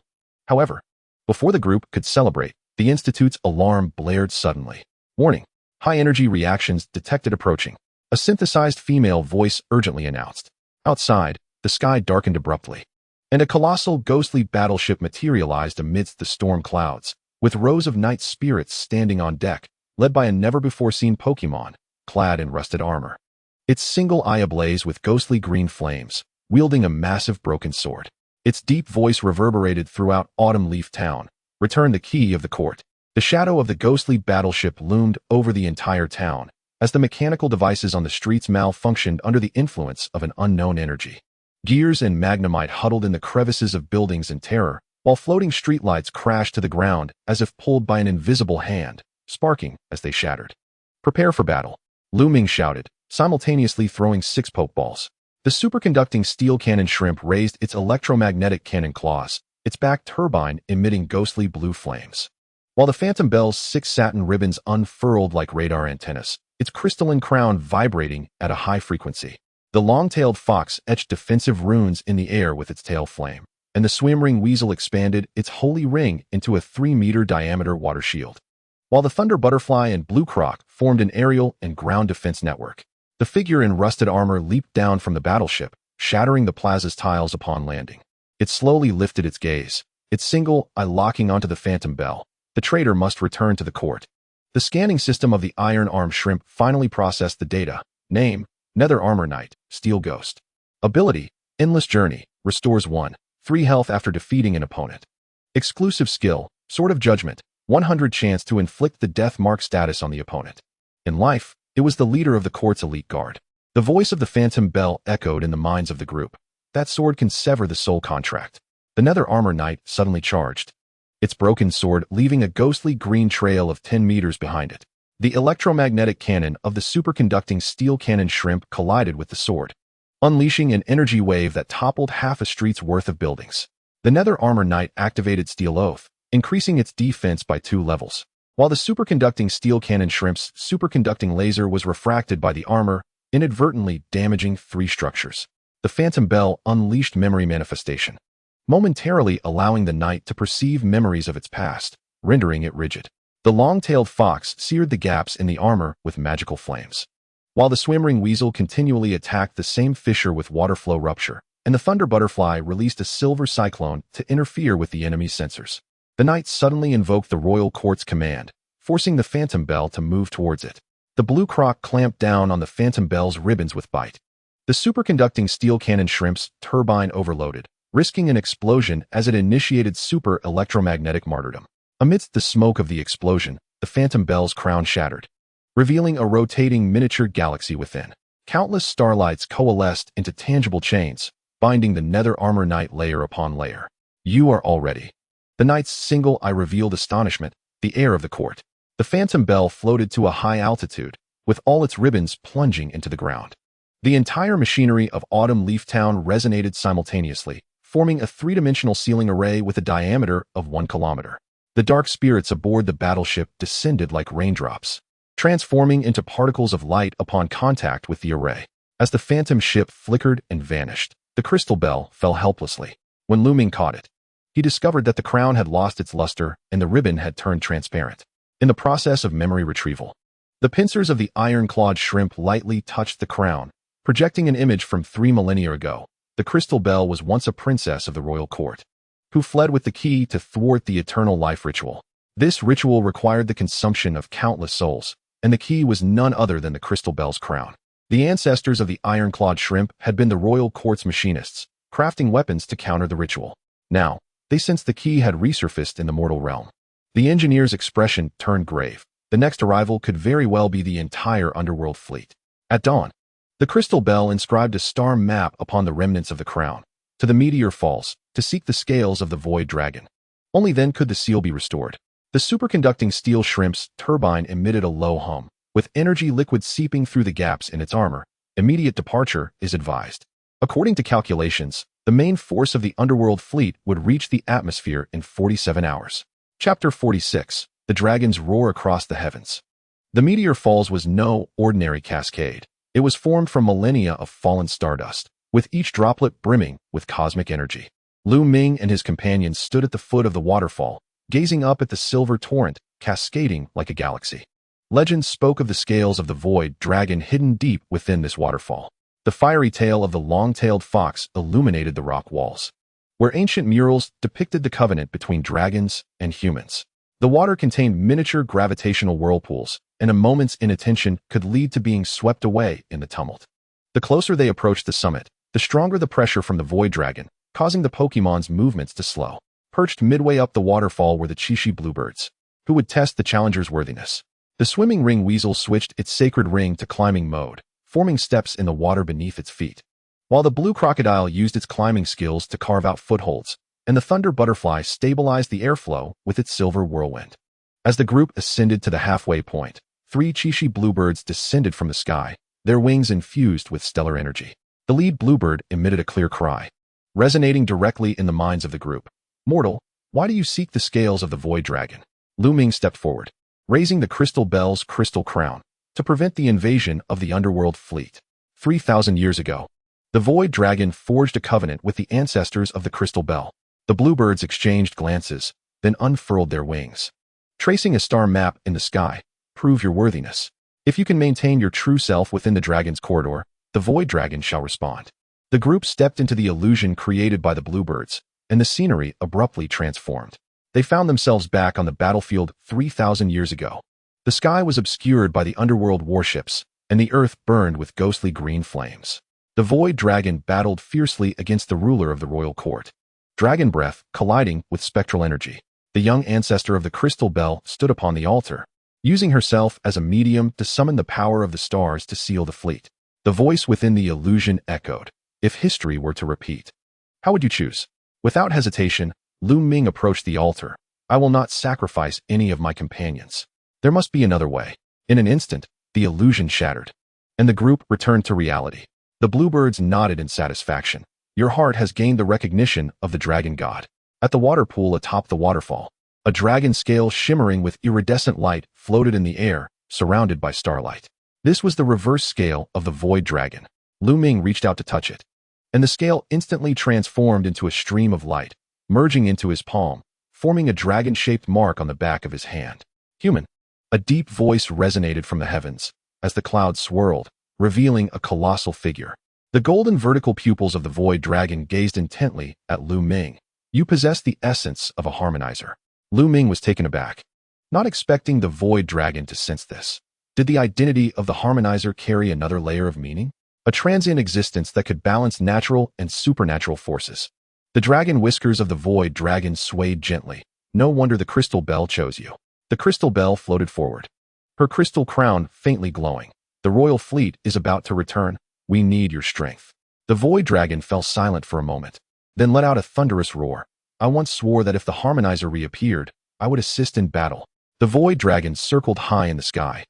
However, before the group could celebrate, the Institute's alarm blared suddenly. Warning, high-energy reactions detected approaching. A synthesized female voice urgently announced. Outside, the sky darkened abruptly, and a colossal ghostly battleship materialized amidst the storm clouds, with rows of night spirits standing on deck, led by a never-before-seen Pokémon, clad in rusted armor. Its single eye ablaze with ghostly green flames, wielding a massive broken sword. Its deep voice reverberated throughout Autumn Leaf Town. Return the key of the court. The shadow of the ghostly battleship loomed over the entire town, as the mechanical devices on the streets malfunctioned under the influence of an unknown energy. Gears and Magnemite huddled in the crevices of buildings in terror, while floating streetlights crashed to the ground as if pulled by an invisible hand, sparking as they shattered. Prepare for battle, Lu Ming shouted, simultaneously throwing 6 Pokeballs. The Superconducting Steel Cannon Shrimp raised its electromagnetic cannon claws, its back turbine emitting ghostly blue flames. While the Phantom Bell's 6 satin ribbons unfurled like radar antennas, its crystalline crown vibrating at a high frequency. The long-tailed fox etched defensive runes in the air with its tail flame, and the swim-ring weasel expanded its holy ring into a 3-meter diameter water shield. While the Thunder Butterfly and Blue Croc formed an aerial and ground defense network. The figure in rusted armor leaped down from the battleship, shattering the plaza's tiles upon landing. It slowly lifted its gaze, its single eye locking onto the Phantom Bell. The traitor must return to the court. The scanning system of the Iron Arm Shrimp finally processed the data. Name, Nether Armor Knight, Steel Ghost. Ability, Endless Journey, restores 1/3 health after defeating an opponent. Exclusive skill, Sword of Judgment, 100 chance to inflict the death mark status on the opponent. In life, it was the leader of the court's elite guard. The voice of the Phantom Bell echoed in the minds of the group. That sword can sever the soul contract. The Nether Armor Knight suddenly charged, its broken sword leaving a ghostly green trail of 10 meters behind it. The electromagnetic cannon of the Superconducting Steel Cannon Shrimp collided with the sword, unleashing an energy wave that toppled half a street's worth of buildings. The Nether Armor Knight activated Steel Oath, increasing its defense by 2 levels. While the Superconducting Steel Cannon Shrimp's superconducting laser was refracted by the armor, inadvertently damaging 3 structures. The Phantom Bell unleashed Memory Manifestation, momentarily allowing the knight to perceive memories of its past, rendering it rigid. The long-tailed fox seared the gaps in the armor with magical flames, while the swim-ring weasel continually attacked the same fissure with water flow rupture, and the thunder butterfly released a silver cyclone to interfere with the enemy's sensors. The knights suddenly invoked the royal court's command, forcing the phantom bell to move towards it. The blue croc clamped down on the phantom bell's ribbons with bite. The superconducting steel cannon shrimp's turbine overloaded, risking an explosion as it initiated super electromagnetic martyrdom. Amidst the smoke of the explosion, the phantom bell's crown shattered, revealing a rotating miniature galaxy within. Countless starlights coalesced into tangible chains, binding the nether armor knight layer upon layer. You are all ready. The knight's single eye revealed astonishment, the heir of the court. The phantom bell floated to a high altitude, with all its ribbons plunging into the ground. The entire machinery of Autumn Leaf Town resonated simultaneously, forming a three-dimensional ceiling array with a diameter of 1 kilometer. The dark spirits aboard the battleship descended like raindrops, transforming into particles of light upon contact with the array. As the phantom ship flickered and vanished, the crystal bell fell helplessly. When Lu Ming caught it, he discovered that the crown had lost its luster and the ribbon had turned transparent. In the process of memory retrieval, the pincers of the iron-clawed shrimp lightly touched the crown, projecting an image from 3 millennia ago. The crystal bell was once a princess of the royal court, who fled with the key to thwart the eternal life ritual. This ritual required the consumption of countless souls, and the key was none other than the crystal bell's crown. The ancestors of the iron-clawed shrimp had been the royal court's machinists, crafting weapons to counter the ritual. Now, they sensed the key had resurfaced in the mortal realm. The engineer's expression turned grave. The next arrival could very well be the entire underworld fleet. At dawn, the crystal bell inscribed a star map upon the remnants of the crown. To the meteor falls, to seek the scales of the void dragon. Only then could the seal be restored. The superconducting steel shrimp's turbine emitted a low hum, with energy liquid seeping through the gaps in its armor. Immediate departure is advised. According to calculations, the main force of the underworld fleet would reach the atmosphere in 47 hours. Chapter 46. The Dragon's Roar Across the Heavens. The meteor falls was no ordinary cascade. It was formed from millennia of fallen stardust, with each droplet brimming with cosmic energy. Lu Ming and his companions stood at the foot of the waterfall, gazing up at the silver torrent, cascading like a galaxy. Legends spoke of the scales of the void dragon hidden deep within this waterfall. The fiery tail of the long-tailed fox illuminated the rock walls, where ancient murals depicted the covenant between dragons and humans. The water contained miniature gravitational whirlpools, and a moment's inattention could lead to being swept away in the tumult. The closer they approached the summit, the stronger the pressure from the void dragon, causing the Pokémon's movements to slow. Perched midway up the waterfall were the Chishi bluebirds, who would test the challenger's worthiness. The swimming ring weasel switched its sacred ring to climbing mode, forming steps in the water beneath its feet, while the blue crocodile used its climbing skills to carve out footholds, and the thunder butterfly stabilized the airflow with its silver whirlwind. As the group ascended to the halfway point, 3 Chishi bluebirds descended from the sky, their wings infused with stellar energy. The lead bluebird emitted a clear cry, resonating directly in the minds of the group. "Mortal, why do you seek the scales of the void dragon?" Lu Ming stepped forward, raising the crystal bell's crystal crown, to prevent the invasion of the underworld fleet. 3,000 years ago, the void dragon forged a covenant with the ancestors of the crystal bell. The bluebirds exchanged glances, then unfurled their wings. "Tracing a star map in the sky, prove your worthiness. If you can maintain your true self within the dragon's corridor, the void dragon shall respond." The group stepped into the illusion created by the bluebirds, and the scenery abruptly transformed. They found themselves back on the battlefield 3,000 years ago. The sky was obscured by the underworld warships, and the earth burned with ghostly green flames. The void dragon battled fiercely against the ruler of the royal court, dragon breath colliding with spectral energy. The young ancestor of the crystal bell stood upon the altar, using herself as a medium to summon the power of the stars to seal the fleet. The voice within the illusion echoed, "If history were to repeat, how would you choose?" Without hesitation, Lu Ming approached the altar. "I will not sacrifice any of my companions. There must be another way." In an instant, the illusion shattered, and the group returned to reality. The bluebirds nodded in satisfaction. "Your heart has gained the recognition of the dragon god." At the water pool atop the waterfall, a dragon scale shimmering with iridescent light floated in the air, surrounded by starlight. This was the reverse scale of the void dragon. Lu Ming reached out to touch it, and the scale instantly transformed into a stream of light, merging into his palm, forming a dragon-shaped mark on the back of his hand. Human. A deep voice resonated from the heavens as the clouds swirled, revealing a colossal figure. The golden vertical pupils of the void dragon gazed intently at Lu Ming. You possess the essence of a harmonizer. Lu Ming was taken aback, not expecting the void dragon to sense this. Did the identity of the harmonizer carry another layer of meaning? A transient existence that could balance natural and supernatural forces. The dragon whiskers of the void dragon swayed gently. No wonder the crystal bell chose you. The crystal bell floated forward, her crystal crown faintly glowing. The royal fleet is about to return. We need your strength. The void dragon fell silent for a moment, then let out a thunderous roar. I once swore that if the harmonizer reappeared, I would assist in battle. The void dragon circled high in the sky,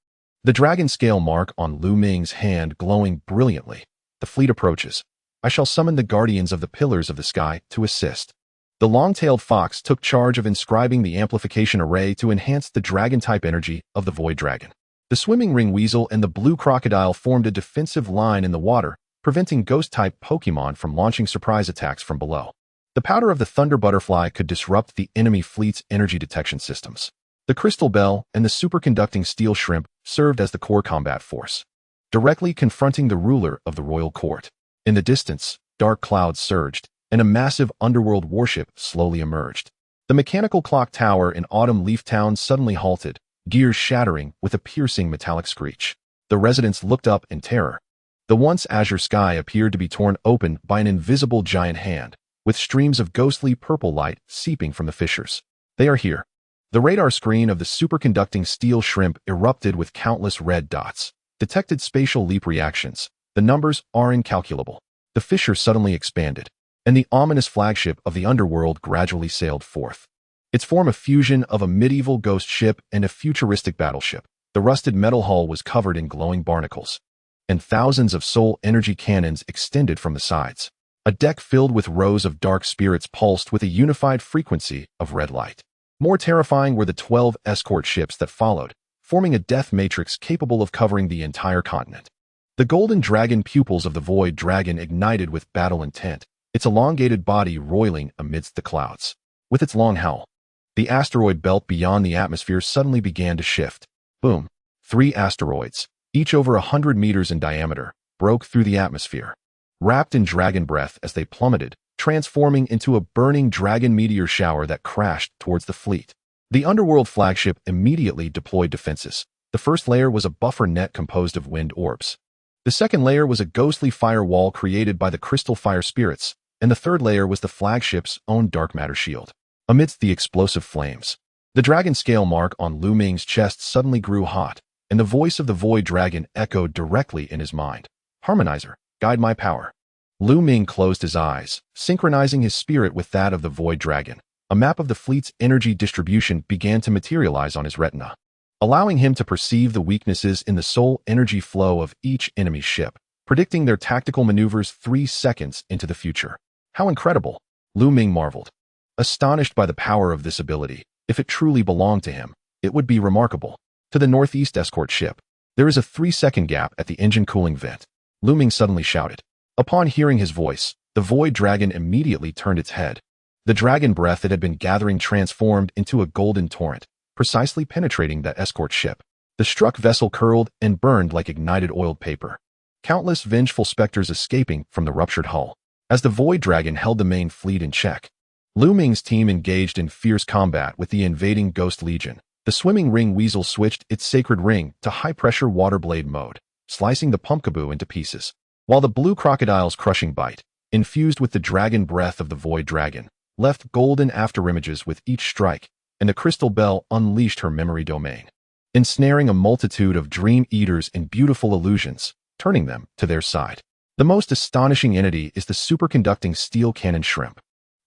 the dragon scale mark on Lu Ming's hand glowing brilliantly. The fleet approaches. I shall summon the guardians of the pillars of the sky to assist. The long-tailed fox took charge of inscribing the amplification array to enhance the dragon-type energy of the void dragon. The swimming ring weasel and the blue crocodile formed a defensive line in the water, preventing ghost-type Pokémon from launching surprise attacks from below. The powder of the thunder butterfly could disrupt the enemy fleet's energy detection systems. The crystal bell and the superconducting steel shrimp served as the core combat force, directly confronting the ruler of the royal court. In the distance, dark clouds surged, and a massive underworld warship slowly emerged. The mechanical clock tower in Autumn Leaf Town suddenly halted, gears shattering with a piercing metallic screech. The residents looked up in terror. The once azure sky appeared to be torn open by an invisible giant hand, with streams of ghostly purple light seeping from the fissures. They are here. The radar screen of the superconducting steel shrimp erupted with countless red dots. Detected spatial leap reactions. The numbers are incalculable. The fissure suddenly expanded, and the ominous flagship of the underworld gradually sailed forth. Its form a fusion of a medieval ghost ship and a futuristic battleship. The rusted metal hull was covered in glowing barnacles, and thousands of soul energy cannons extended from the sides. A deck filled with rows of dark spirits pulsed with a unified frequency of red light. More terrifying were the 12 escort ships that followed, forming a death matrix capable of covering the entire continent. The golden dragon pupils of the void dragon ignited with battle intent, its elongated body roiling amidst the clouds. With its long howl, the asteroid belt beyond the atmosphere suddenly began to shift. Boom! 3 asteroids, each over 100 meters in diameter, broke through the atmosphere, wrapped in dragon breath as they plummeted, transforming into a burning dragon meteor shower that crashed towards the fleet. The underworld flagship immediately deployed defenses. The first layer was a buffer net composed of wind orbs. The second layer was a ghostly firewall created by the crystal fire spirits, and the third layer was the flagship's own dark matter shield. Amidst the explosive flames, the dragon scale mark on Lu Ming's chest suddenly grew hot, and the voice of the void dragon echoed directly in his mind. Harmonizer, guide my power. Lu Ming closed his eyes, synchronizing his spirit with that of the void dragon. A map of the fleet's energy distribution began to materialize on his retina, allowing him to perceive the weaknesses in the soul energy flow of each enemy ship, predicting their tactical maneuvers 3 seconds into the future. How incredible! Lu Ming marveled, astonished by the power of this ability. If it truly belonged to him, it would be remarkable. To the northeast escort ship, there is a 3-second gap at the engine cooling vent. Lu Ming suddenly shouted. Upon hearing his voice, the void dragon immediately turned its head. The dragon breath it had been gathering transformed into a golden torrent, precisely penetrating that escort ship. The struck vessel curled and burned like ignited oiled paper, countless vengeful specters escaping from the ruptured hull. As the void dragon held the main fleet in check, Lu Ming's team engaged in fierce combat with the invading Ghost Legion. The swimming ring weasel switched its sacred ring to high-pressure water blade mode, slicing the pumpkaboo into pieces, while the blue crocodile's crushing bite, infused with the dragon breath of the void dragon, left golden afterimages with each strike, and the crystal bell unleashed her memory domain, ensnaring a multitude of dream eaters in beautiful illusions, turning them to their side. The most astonishing entity is the superconducting steel cannon shrimp,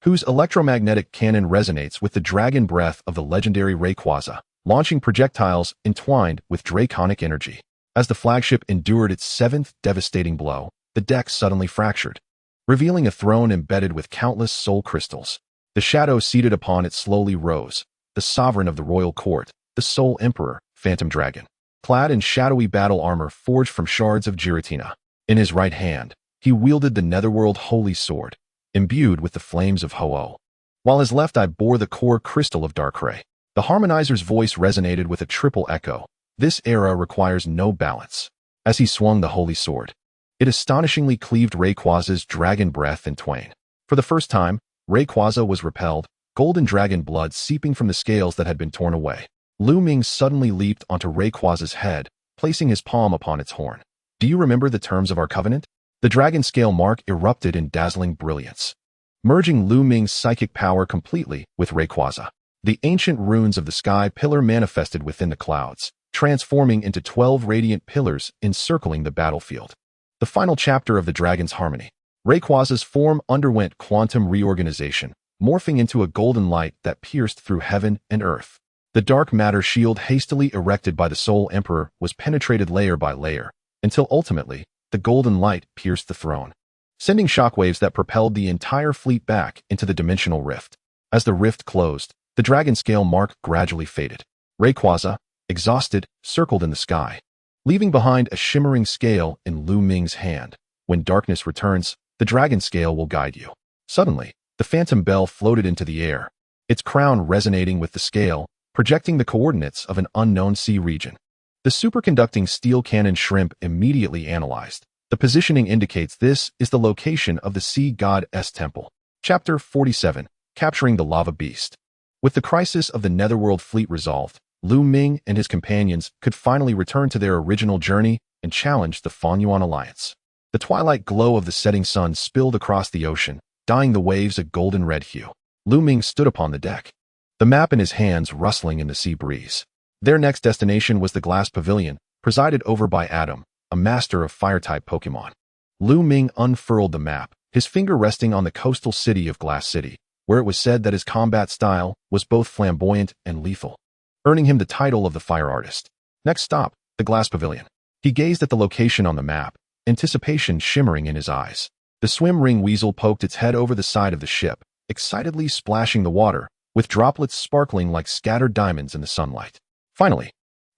whose electromagnetic cannon resonates with the dragon breath of the legendary Rayquaza, launching projectiles entwined with draconic energy. As the flagship endured its 7th devastating blow, the deck suddenly fractured, revealing a throne embedded with countless soul crystals. The shadow seated upon it slowly rose, the sovereign of the royal court, the sole emperor, Phantom Dragon, clad in shadowy battle armor forged from shards of giratina. In his right hand, he wielded the netherworld holy sword, imbued with the flames of Ho-Oh, while his left eye bore the core crystal of Darkrai. The harmonizer's voice resonated with a triple echo. This era requires no balance. As he swung the holy sword, it astonishingly cleaved Rayquaza's dragon breath in twain. For the first time, Rayquaza was repelled, golden dragon blood seeping from the scales that had been torn away. Lu Ming suddenly leaped onto Rayquaza's head, placing his palm upon its horn. Do you remember the terms of our covenant? The dragon scale mark erupted in dazzling brilliance, merging Lu Ming's psychic power completely with Rayquaza. The ancient runes of the sky pillar manifested within the clouds, transforming into 12 radiant pillars encircling the battlefield. The final chapter of the dragon's harmony. Rayquaza's form underwent quantum reorganization, morphing into a golden light that pierced through heaven and earth. The dark matter shield hastily erected by the Soul Emperor was penetrated layer by layer, until ultimately, the golden light pierced the throne, sending shockwaves that propelled the entire fleet back into the dimensional rift. As the rift closed, the dragon scale mark gradually faded. Rayquaza, exhausted, circled in the sky, leaving behind a shimmering scale in Lu Ming's hand. When darkness returns, the dragon scale will guide you. Suddenly, the phantom bell floated into the air, its crown resonating with the scale, projecting the coordinates of an unknown sea region. The superconducting steel cannon shrimp immediately analyzed. The positioning indicates this is the location of the sea god's temple. Chapter 47, Capturing the Lava Beast. With the crisis of the Netherworld fleet resolved, Lu Ming and his companions could finally return to their original journey and challenge the Fanyuan Alliance. The twilight glow of the setting sun spilled across the ocean, dyeing the waves a golden red hue. Lu Ming stood upon the deck, the map in his hands rustling in the sea breeze. Their next destination was the Glass Pavilion, presided over by Adam, a master of fire-type Pokémon. Lu Ming unfurled the map, his finger resting on the coastal city of Glass City, where it was said that his combat style was both flamboyant and lethal, earning him the title of the Fire Artist. Next stop, the Glass Pavilion. He gazed at the location on the map, anticipation shimmering in his eyes. The swim ring weasel poked its head over the side of the ship, excitedly splashing the water, with droplets sparkling like scattered diamonds in the sunlight. Finally,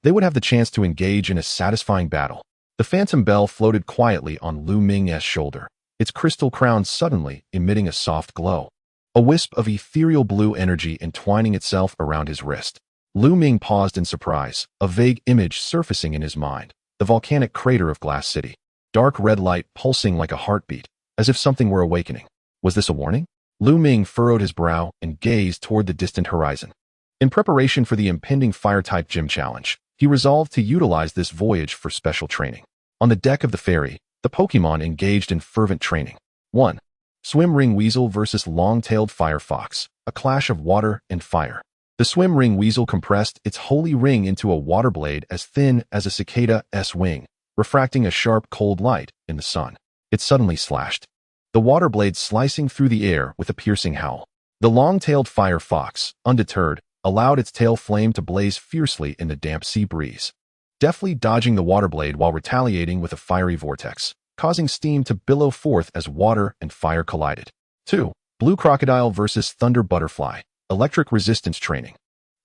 they would have the chance to engage in a satisfying battle. The phantom bell floated quietly on Lu Ming's shoulder, its crystal crown suddenly emitting a soft glow. A wisp of ethereal blue energy entwining itself around his wrist. Lu Ming paused in surprise, a vague image surfacing in his mind. The volcanic crater of Glass City. Dark red light pulsing like a heartbeat, as if something were awakening. Was this a warning? Lu Ming furrowed his brow and gazed toward the distant horizon. In preparation for the impending fire-type gym challenge, he resolved to utilize this voyage for special training. On the deck of the ferry, the Pokémon engaged in fervent training. 1. Swim Ring Weasel versus Long-tailed Fire Fox, a clash of water and fire. The Swim Ring Weasel compressed its holy ring into a water blade as thin as a cicada's wing, refracting a sharp cold light in the sun. It suddenly slashed, the water blade slicing through the air with a piercing howl. The long-tailed fire fox, undeterred, allowed its tail flame to blaze fiercely in the damp sea breeze, deftly dodging the water blade while retaliating with a fiery vortex, causing steam to billow forth as water and fire collided. 2. Blue Crocodile versus Thunder Butterfly, electric resistance training.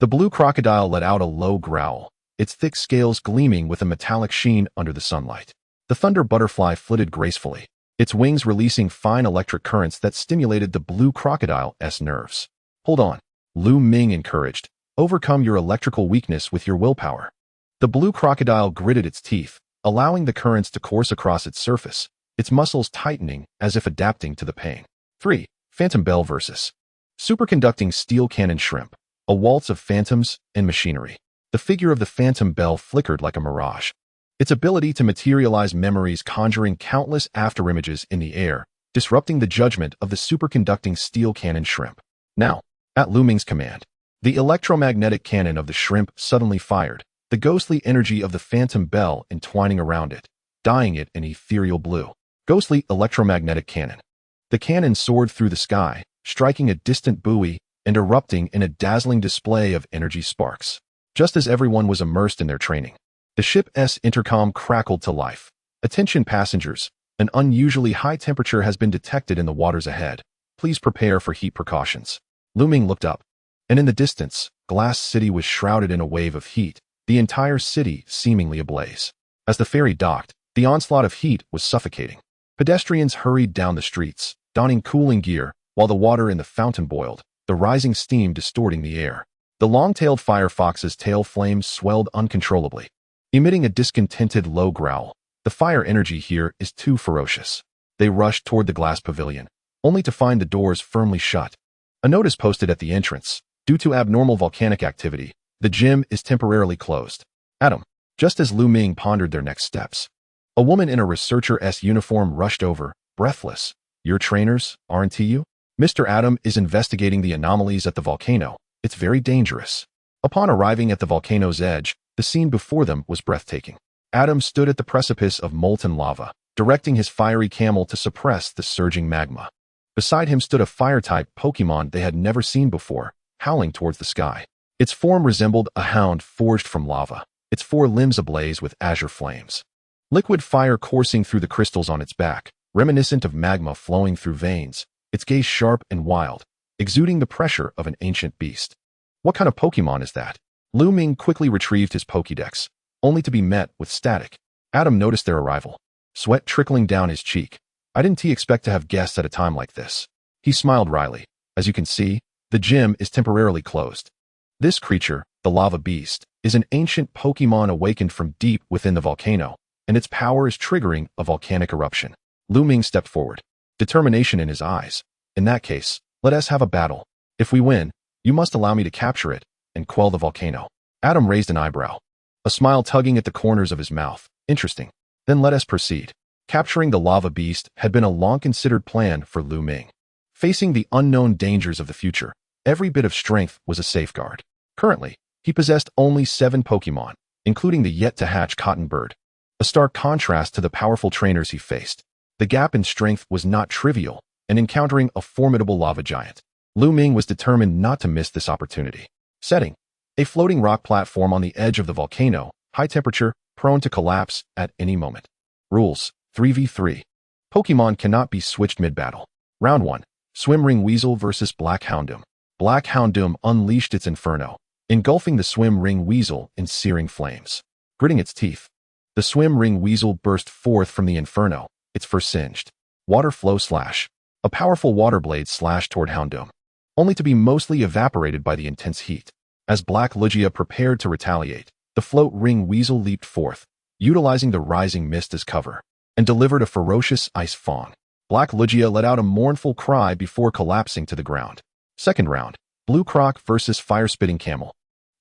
The blue crocodile let out a low growl, its thick scales gleaming with a metallic sheen under the sunlight. The Thunder Butterfly flitted gracefully, its wings releasing fine electric currents that stimulated the blue crocodile's nerves. Hold on, Lu Ming encouraged. Overcome your electrical weakness with your willpower. The blue crocodile gritted its teeth, allowing the currents to course across its surface, its muscles tightening as if adapting to the pain. 3. Phantom Bell versus Superconducting Steel Cannon Shrimp, a waltz of phantoms and machinery. The figure of the Phantom Bell flickered like a mirage, its ability to materialize memories conjuring countless afterimages in the air, disrupting the judgment of the superconducting steel cannon shrimp. Now, at Lu Ming's command, the electromagnetic cannon of the shrimp suddenly fired, the ghostly energy of the Phantom Bell entwining around it, dyeing it an ethereal blue. Ghostly electromagnetic cannon. The cannon soared through the sky, striking a distant buoy and erupting in a dazzling display of energy sparks. Just as everyone was immersed in their training, the ship's intercom crackled to life. Attention passengers, an unusually high temperature has been detected in the waters ahead. Please prepare for heat precautions. Lu Ming looked up, and in the distance, Glass City was shrouded in a wave of heat, the entire city seemingly ablaze. As the ferry docked, the onslaught of heat was suffocating. Pedestrians hurried down the streets, donning cooling gear, while the water in the fountain boiled, the rising steam distorting the air. The long-tailed firefox's tail flames swelled uncontrollably, emitting a discontented low growl. The fire energy here is too ferocious. They rushed toward the glass pavilion, only to find the doors firmly shut. A note is posted at the entrance. Due to abnormal volcanic activity, the gym is temporarily closed. Adam. Just as Lu Ming pondered their next steps, a woman in a researcher's uniform rushed over, breathless. Your trainers, aren't you? Mr. Adam is investigating the anomalies at the volcano. It's very dangerous. Upon arriving at the volcano's edge, the scene before them was breathtaking. Adam stood at the precipice of molten lava, directing his fiery camel to suppress the surging magma. Beside him stood a fire-type Pokémon they had never seen before, howling towards the sky. Its form resembled a hound forged from lava, its 4 limbs ablaze with azure flames. Liquid fire coursing through the crystals on its back, reminiscent of magma flowing through veins, its gaze sharp and wild, exuding the pressure of an ancient beast. What kind of Pokémon is that? Lu Ming quickly retrieved his Pokédex, only to be met with static. Adam noticed their arrival, sweat trickling down his cheek. I didn't expect to have guests at a time like this. He smiled wryly. As you can see, the gym is temporarily closed. This creature, the Lava Beast, is an ancient Pokémon awakened from deep within the volcano, and its power is triggering a volcanic eruption. Lu Ming stepped forward, determination in his eyes. In that case, let us have a battle. If we win, you must allow me to capture it and quell the volcano. Adam raised an eyebrow, a smile tugging at the corners of his mouth. Interesting. Then let us proceed. Capturing the Lava Beast had been a long-considered plan for Lu Ming. Facing the unknown dangers of the future, every bit of strength was a safeguard. Currently, he possessed only 7 Pokémon, including the yet-to-hatch Cotton Bird, a stark contrast to the powerful trainers he faced. The gap in strength was not trivial, and encountering a formidable lava giant, Lu Ming was determined not to miss this opportunity. Setting: a floating rock platform on the edge of the volcano, high temperature, prone to collapse at any moment. Rules: 3v3. Pokémon cannot be switched mid-battle. Round 1. Swim Ring Weasel vs. Black Houndoom. Black Houndoom unleashed its inferno, engulfing the Swim Ring Weasel in searing flames. Gritting its teeth, the Swim Ring Weasel burst forth from the inferno, its fur singed. Water Flow Slash. A powerful water blade slashed toward Houndoom, only to be mostly evaporated by the intense heat. As Black Lugia prepared to retaliate, the Float Ring Weasel leaped forth, utilizing the rising mist as cover, and delivered a ferocious ice fong. Black Lugia let out a mournful cry before collapsing to the ground. Second round, Blue Croc vs. Fire-Spitting Camel.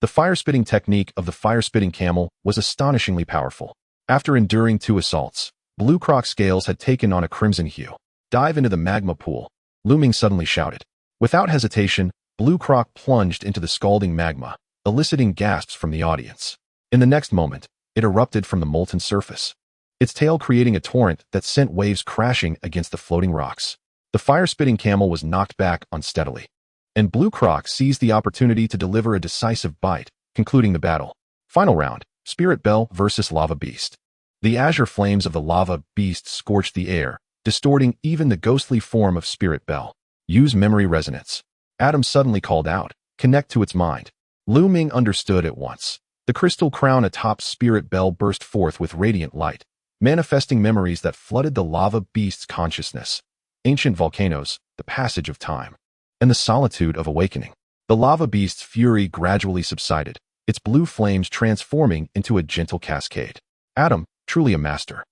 The fire-spitting technique of the fire-spitting camel was astonishingly powerful. After enduring 2 assaults, Blue Croc's scales had taken on a crimson hue. Dive into the magma pool, Lu Ming suddenly shouted. Without hesitation, Blue Croc plunged into the scalding magma, eliciting gasps from the audience. In the next moment, it erupted from the molten surface, its tail creating a torrent that sent waves crashing against the floating rocks. The fire-spitting camel was knocked back unsteadily, and Blue Croc seized the opportunity to deliver a decisive bite, concluding the battle. Final round, Spirit Bell vs. Lava Beast. The azure flames of the Lava Beast scorched the air, distorting even the ghostly form of Spirit Bell. Use Memory Resonance. Adam suddenly called out, connect to its mind. Lu Ming understood at once. The crystal crown atop Spirit Bell burst forth with radiant light, manifesting memories that flooded the Lava Beast's consciousness. Ancient volcanoes, the passage of time, and the solitude of awakening. The Lava Beast's fury gradually subsided, its blue flames transforming into a gentle cascade. Adam, truly a master,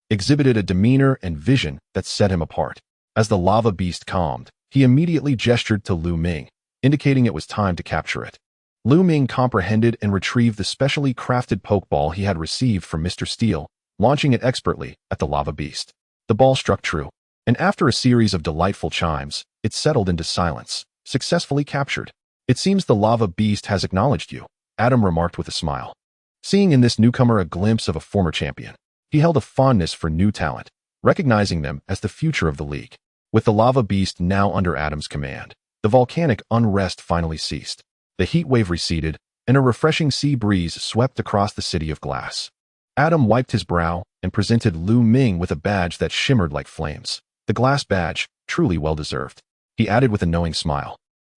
exhibited a demeanor and vision that set him apart. As the Lava Beast calmed, he immediately gestured to Lu Ming, indicating it was time to capture it. Lu Ming comprehended and retrieved the specially crafted Pokeball he had received from Mr. Steel, launching it expertly at the Lava Beast. The ball struck true, and after a series of delightful chimes, it settled into silence, successfully captured. It seems the Lava Beast has acknowledged you, Adam remarked with a smile. Seeing in this newcomer a glimpse of a former champion, he held a fondness for new talent, recognizing them as the future of the league. With the Lava Beast now under Adam's command, the volcanic unrest finally ceased. The heat wave receded, and a refreshing sea breeze swept across the city of glass. Adam wiped his brow and presented Lu Ming with a badge that shimmered like flames. The glass badge, truly well-deserved. He added with a knowing smile.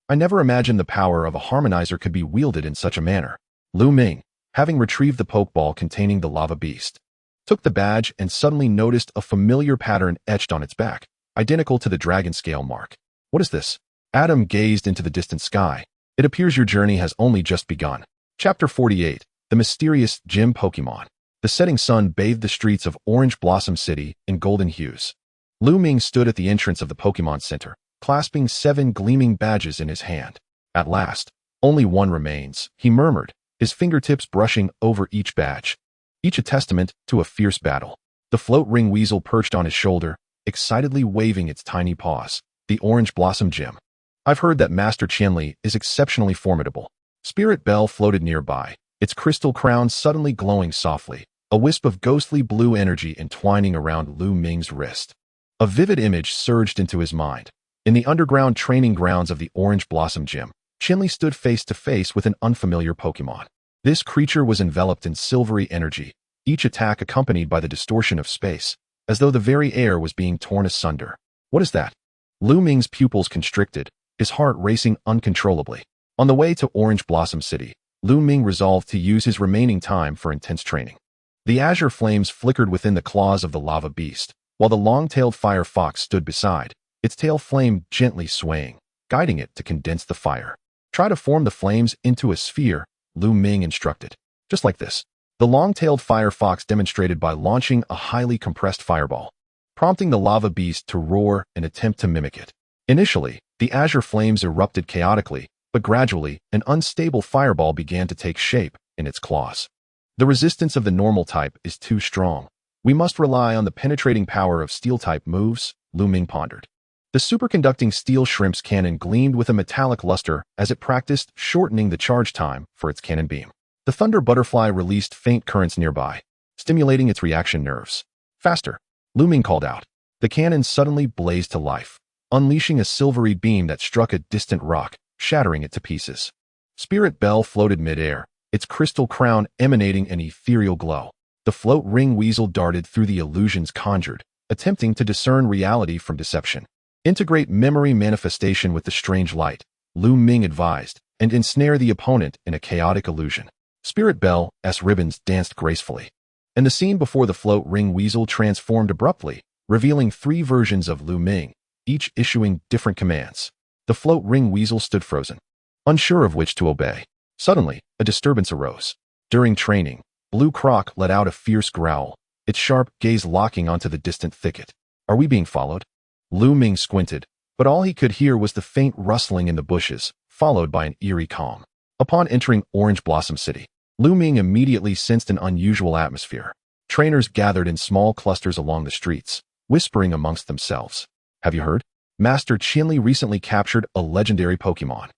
I never imagined the power of a harmonizer could be wielded in such a manner. Lu Ming, having retrieved the Pokeball containing the Lava Beast, took the badge and suddenly noticed a familiar pattern etched on its back, identical to the dragon scale mark. What is this? Adam gazed into the distant sky, It appears your journey has only just begun. Chapter 48. The Mysterious Gym Pokémon. The setting sun bathed the streets of Orange Blossom City in golden hues. Lu Ming stood at the entrance of the Pokémon Center, clasping 7 gleaming badges in his hand. At last, only one remains, he murmured, his fingertips brushing over each badge, each a testament to a fierce battle. The float ring weasel perched on his shoulder, excitedly waving its tiny paws. The Orange Blossom Gym. I've heard that Master Qianli is exceptionally formidable. Spirit Bell floated nearby, its crystal crown suddenly glowing softly, a wisp of ghostly blue energy entwining around Lu Ming's wrist. A vivid image surged into his mind. In the underground training grounds of the Orange Blossom Gym, Qianli stood face to face with an unfamiliar Pokémon. This creature was enveloped in silvery energy, each attack accompanied by the distortion of space, as though the very air was being torn asunder. What is that? Lu Ming's pupils constricted, his heart racing uncontrollably. On the way to Orange Blossom City, Lu Ming resolved to use his remaining time for intense training. The azure flames flickered within the claws of the lava beast, while the long-tailed fire fox stood beside, its tail flame gently swaying, guiding it to condense the fire. Try to form the flames into a sphere, Lu Ming instructed. Just like this. The long-tailed fire fox demonstrated by launching a highly compressed fireball, prompting the lava beast to roar and attempt to mimic it. Initially, the azure flames erupted chaotically, but gradually, an unstable fireball began to take shape in its claws. The resistance of the normal type is too strong. We must rely on the penetrating power of steel-type moves, Lu Ming pondered. The superconducting steel shrimp's cannon gleamed with a metallic luster as it practiced shortening the charge time for its cannon beam. The thunder butterfly released faint currents nearby, stimulating its reaction nerves. Faster, Lu Ming called out. The cannon suddenly blazed to life, unleashing a silvery beam that struck a distant rock, shattering it to pieces. Spirit Bell floated mid-air, its crystal crown emanating an ethereal glow. The float ring weasel darted through the illusions conjured, attempting to discern reality from deception. Integrate memory manifestation with the strange light, Lu Ming advised, and ensnare the opponent in a chaotic illusion. Spirit Bell's ribbons danced gracefully, and the scene before the float ring weasel transformed abruptly, revealing 3 versions of Lu Ming, each issuing different commands. The float ring weasel stood frozen, unsure of which to obey. Suddenly, a disturbance arose. During training, Blue Croc let out a fierce growl, its sharp gaze locking onto the distant thicket. Are we being followed? Lu Ming squinted, but all he could hear was the faint rustling in the bushes, followed by an eerie calm. Upon entering Orange Blossom City, Lu Ming immediately sensed an unusual atmosphere. Trainers gathered in small clusters along the streets, whispering amongst themselves. Have you heard? Master Qianli recently captured a legendary Pokémon.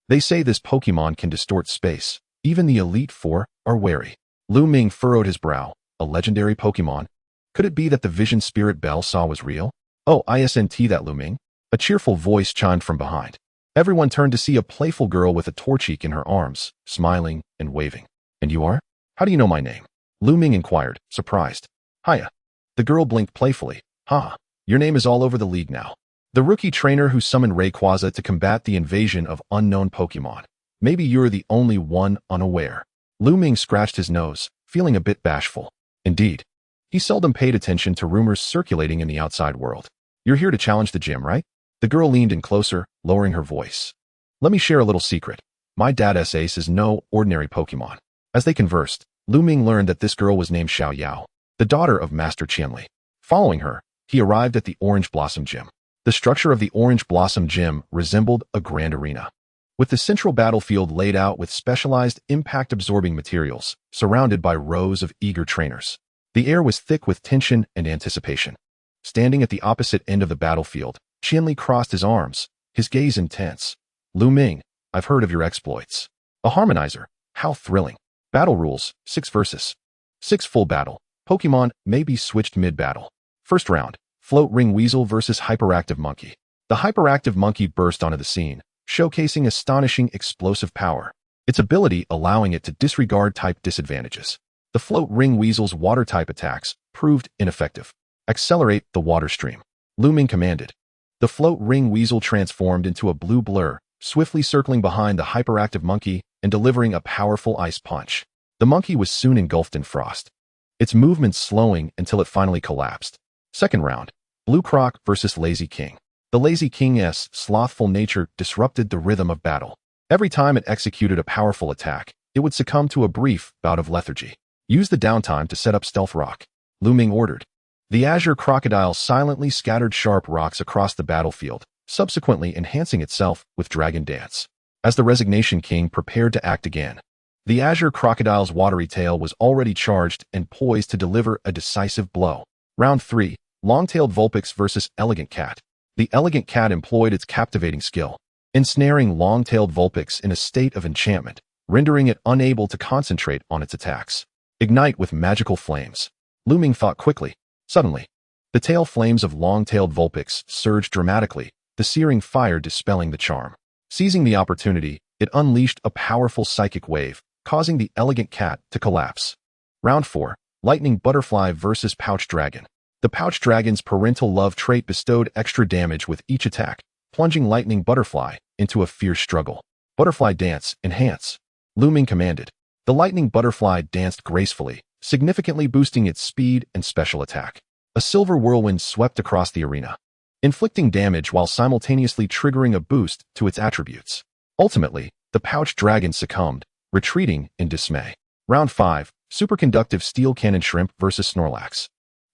They say this Pokémon can distort space. Even the Elite Four are wary. Lu Ming furrowed his brow. A legendary Pokémon? Could it be that the vision Spirit Bell saw was real? Oh, isn't that Lu Ming? A cheerful voice chimed from behind. Everyone turned to see a playful girl with a torchic in her arms, smiling and waving. And you are? How do you know my name? Lu Ming inquired, surprised. Hiya. The girl blinked playfully. Ha, your name is all over the league now. The rookie trainer who summoned Rayquaza to combat the invasion of unknown Pokémon. Maybe you're the only one unaware. Lu Ming scratched his nose, feeling a bit bashful. Indeed. He seldom paid attention to rumors circulating in the outside world. You're here to challenge the gym, right? The girl leaned in closer, lowering her voice. Let me share a little secret. My dad's ace is no ordinary Pokémon. As they conversed, Lu Ming learned that this girl was named Xiao Yao, the daughter of Master Qianli. Following her, he arrived at the Orange Blossom Gym. The structure of the Orange Blossom Gym resembled a grand arena, with the central battlefield laid out with specialized impact-absorbing materials, surrounded by rows of eager trainers. The air was thick with tension and anticipation. Standing at the opposite end of the battlefield, Qianli crossed his arms, his gaze intense. Lu Ming, I've heard of your exploits. A harmonizer, how thrilling. Battle rules, 6 versus 6 full battle. Pokémon may be switched mid-battle. First round, Float Ring Weasel versus Hyperactive Monkey. The Hyperactive Monkey burst onto the scene, showcasing astonishing explosive power, its ability allowing it to disregard type disadvantages. The Float Ring Weasel's water-type attacks proved ineffective. Accelerate the water stream, Lu Ming commanded. The Float Ring Weasel transformed into a blue blur, swiftly circling behind the Hyperactive Monkey and delivering a powerful ice punch. The monkey was soon engulfed in frost, its movements slowing until it finally collapsed. Second round, Blue Croc versus Lazy King. The Lazy King's slothful nature disrupted the rhythm of battle. Every time it executed a powerful attack, it would succumb to a brief bout of lethargy. Use the downtime to set up stealth rock, Lu Ming ordered. The azure crocodile silently scattered sharp rocks across the battlefield, subsequently enhancing itself with Dragon Dance. As the Resignation King prepared to act again, the azure crocodile's watery tail was already charged and poised to deliver a decisive blow. Round 3, Long-tailed Vulpix versus Elegant Cat. The Elegant Cat employed its captivating skill, ensnaring long-tailed Vulpix in a state of enchantment, rendering it unable to concentrate on its attacks. Ignite with magical flames. Lu Ming thought quickly. Suddenly, the tail flames of long-tailed Vulpix surged dramatically, the searing fire dispelling the charm. Seizing the opportunity, it unleashed a powerful psychic wave, causing the Elegant Cat to collapse. Round 4, Lightning Butterfly versus Pouch Dragon. The Pouch Dragon's parental love trait bestowed extra damage with each attack, plunging Lightning Butterfly into a fierce struggle. Butterfly Dance, Enhance. Lu Ming commanded. The Lightning Butterfly danced gracefully, significantly boosting its speed and special attack. A silver whirlwind swept across the arena, inflicting damage while simultaneously triggering a boost to its attributes. Ultimately, the Pouch Dragon succumbed, retreating in dismay. Round 5, Superconductive Steel Shrimp versus Snorlax.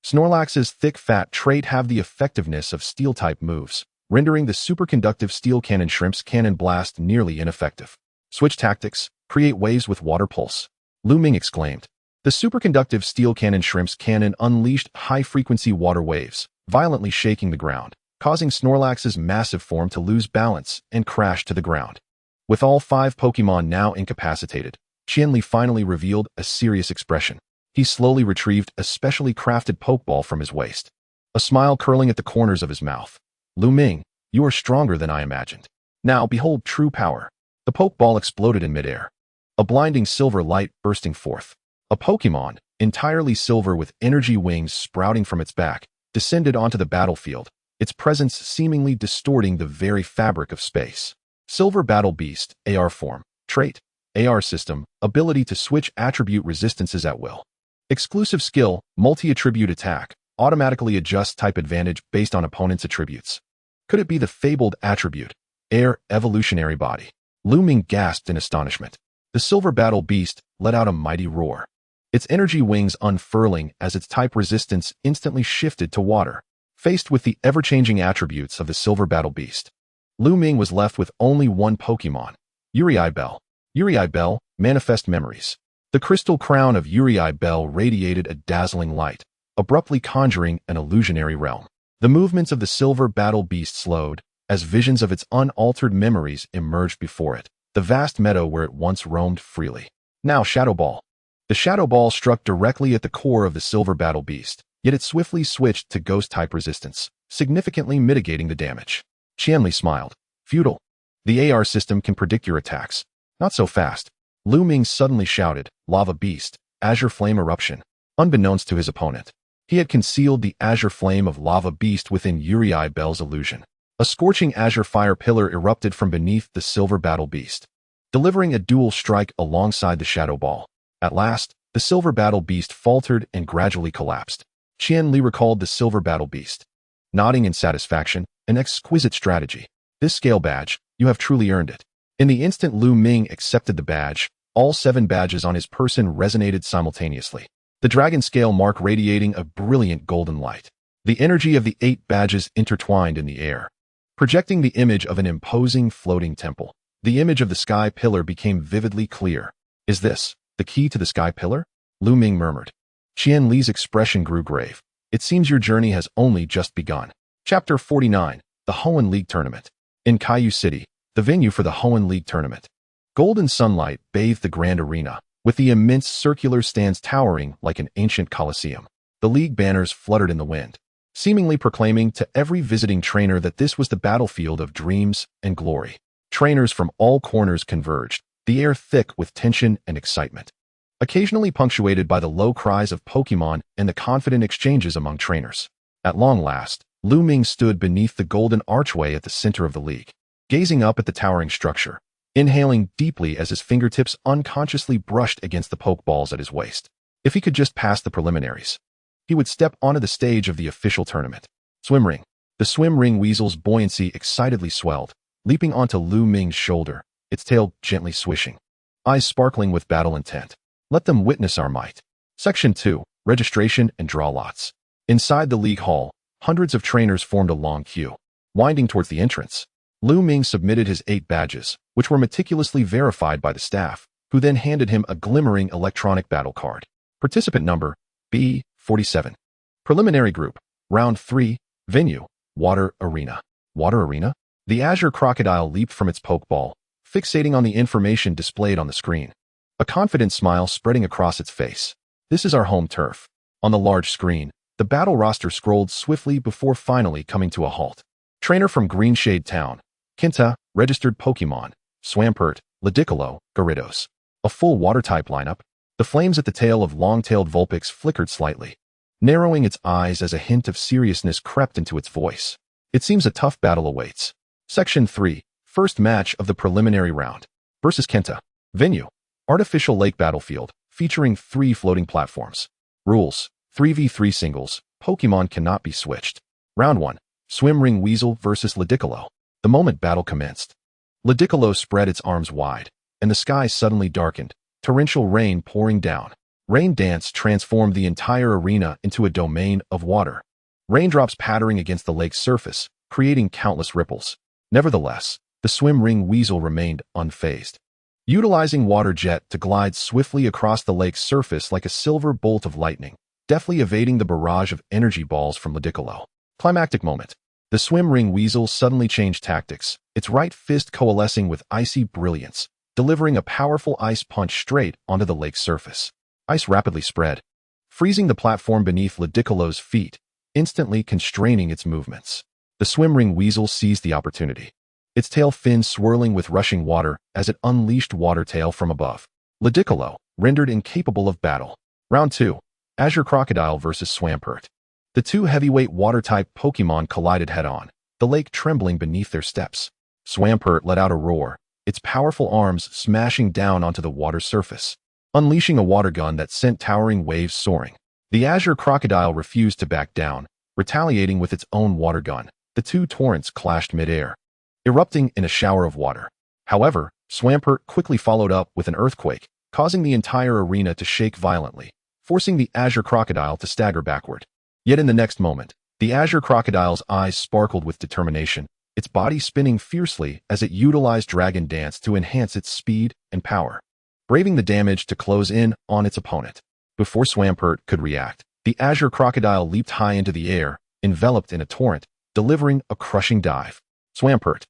Snorlax's thick fat trait have the effectiveness of steel-type moves, rendering the Superconductive Steel Shrimp's cannon blast nearly ineffective. Switch tactics, create waves with water pulse. Lu Ming exclaimed. The Superconductive Steel Shrimp's cannon unleashed high-frequency water waves, violently shaking the ground, causing Snorlax's massive form to lose balance and crash to the ground. With all 5 Pokémon now incapacitated, Qianli finally revealed a serious expression. He slowly retrieved a specially crafted Pokeball from his waist, a smile curling at the corners of his mouth. Lu Ming, you are stronger than I imagined. Now behold true power. The Pokeball exploded in midair, a blinding silver light bursting forth. A Pokémon, entirely silver with energy wings sprouting from its back, descended onto the battlefield, its presence seemingly distorting the very fabric of space. Silver Battle Beast, AR form, trait, AR system, ability to switch attribute resistances at will. Exclusive skill, multi-attribute attack, automatically adjusts type advantage based on opponent's attributes. Could it be the fabled attribute, Air Evolutionary Body? Lu Ming gasped in astonishment. The Silver Battle Beast let out a mighty roar, its energy wings unfurling as its type resistance instantly shifted to water. Faced with the ever-changing attributes of the Silver Battle Beast, Lu Ming was left with only one Pokémon, Uri Bell. Uri Bell, Manifest Memories. The crystal crown of Uri Bell radiated a dazzling light, abruptly conjuring an illusionary realm. The movements of the Silver Battle Beast slowed, as visions of its unaltered memories emerged before it. The vast meadow where it once roamed freely. Now Shadow Ball. The Shadow Ball struck directly at the core of the Silver Battle Beast, yet it swiftly switched to Ghost-type resistance, significantly mitigating the damage. Qianli smiled. Futile. The AR system can predict your attacks. Not so fast. Lu Ming suddenly shouted, Lava Beast, Azure Flame Eruption. Unbeknownst to his opponent, he had concealed the azure flame of Lava Beast within Uri Bell's illusion. A scorching azure fire pillar erupted from beneath the Silver Battle Beast, delivering a dual strike alongside the Shadow Ball. At last, the Silver Battle Beast faltered and gradually collapsed. Qianli recalled the Silver Battle Beast, nodding in satisfaction. An exquisite strategy. This scale badge, you have truly earned it. In the instant Lu Ming accepted the badge, all 7 badges on his person resonated simultaneously, the dragon scale mark radiating a brilliant golden light. The energy of the 8 badges intertwined in the air, projecting the image of an imposing floating temple. The image of the sky pillar became vividly clear. Is this the key to the sky pillar? Lu Ming murmured. Qianli's expression grew grave. It seems your journey has only just begun. Chapter 49, The Hoenn League Tournament. In Kaiyu City, the venue for the Hoenn League Tournament. Golden sunlight bathed the grand arena, with the immense circular stands towering like an ancient coliseum. The league banners fluttered in the wind, seemingly proclaiming to every visiting trainer that this was the battlefield of dreams and glory. Trainers from all corners converged, the air thick with tension and excitement, occasionally punctuated by the low cries of Pokémon and the confident exchanges among trainers. At long last, Lu Ming stood beneath the golden archway at the center of the league, gazing up at the towering structure, inhaling deeply as his fingertips unconsciously brushed against the Pokeballs at his waist. If he could just pass the preliminaries, he would step onto the stage of the official tournament. Swim ring. The swim ring weasel's buoyancy excitedly swelled, leaping onto Lu Ming's shoulder, its tail gently swishing. Eyes sparkling with battle intent. Let them witness our might. Section 2. Registration and Draw Lots. Inside the league hall, hundreds of trainers formed a long queue. Winding towards the entrance, Lu Ming submitted his 8 badges, which were meticulously verified by the staff, who then handed him a glimmering electronic battle card. Participant number, B47. Preliminary group, round 3, venue, water arena. Water arena? The azure crocodile leaped from its pokeball, fixating on the information displayed on the screen. A confident smile spreading across its face. This is our home turf. On the large screen, the battle roster scrolled swiftly before finally coming to a halt. Trainer from Greenshade Town, Kinta, registered Pokémon, Swampert, Ludicolo, Gyarados. A full water-type lineup. The flames at the tail of long-tailed Vulpix flickered slightly, narrowing its eyes as a hint of seriousness crept into its voice. It seems a tough battle awaits. Section 3. First match of the preliminary round. Versus Kinta. Venue. Artificial lake battlefield, featuring 3 floating platforms. Rules. 3v3 singles. Pokémon cannot be switched. Round 1. Swim Ring Weasel versus Ludicolo. The moment battle commenced, Ludicolo spread its arms wide, and the sky suddenly darkened, torrential rain pouring down. Rain dance transformed the entire arena into a domain of water. Raindrops pattering against the lake's surface, creating countless ripples. Nevertheless, the Swim Ring Weasel remained unfazed, utilizing water jet to glide swiftly across the lake's surface like a silver bolt of lightning, deftly evading the barrage of energy balls from Ludicolo. Climactic moment. The Swim Ring Weasel suddenly changed tactics, its right fist coalescing with icy brilliance, delivering a powerful ice punch straight onto the lake's surface. Ice rapidly spread, freezing the platform beneath Ludicolo's feet, instantly constraining its movements. The Swim Ring Weasel seized the opportunity, its tail fin swirling with rushing water as it unleashed water tail from above. Ludicolo, rendered incapable of battle. Round 2. Azure Crocodile versus Swampert. The 2 heavyweight water-type Pokémon collided head-on, the lake trembling beneath their steps. Swampert let out a roar, its powerful arms smashing down onto the water surface, unleashing a water gun that sent towering waves soaring. The Azure Crocodile refused to back down, retaliating with its own water gun. The 2 torrents clashed mid-air, erupting in a shower of water. However, Swampert quickly followed up with an earthquake, causing the entire arena to shake violently, forcing the Azure Crocodile to stagger backward. Yet in the next moment, the Azure Crocodile's eyes sparkled with determination, its body spinning fiercely as it utilized Dragon Dance to enhance its speed and power, braving the damage to close in on its opponent. Before Swampert could react, the Azure Crocodile leaped high into the air, enveloped in a torrent, delivering a crushing dive. Swampert,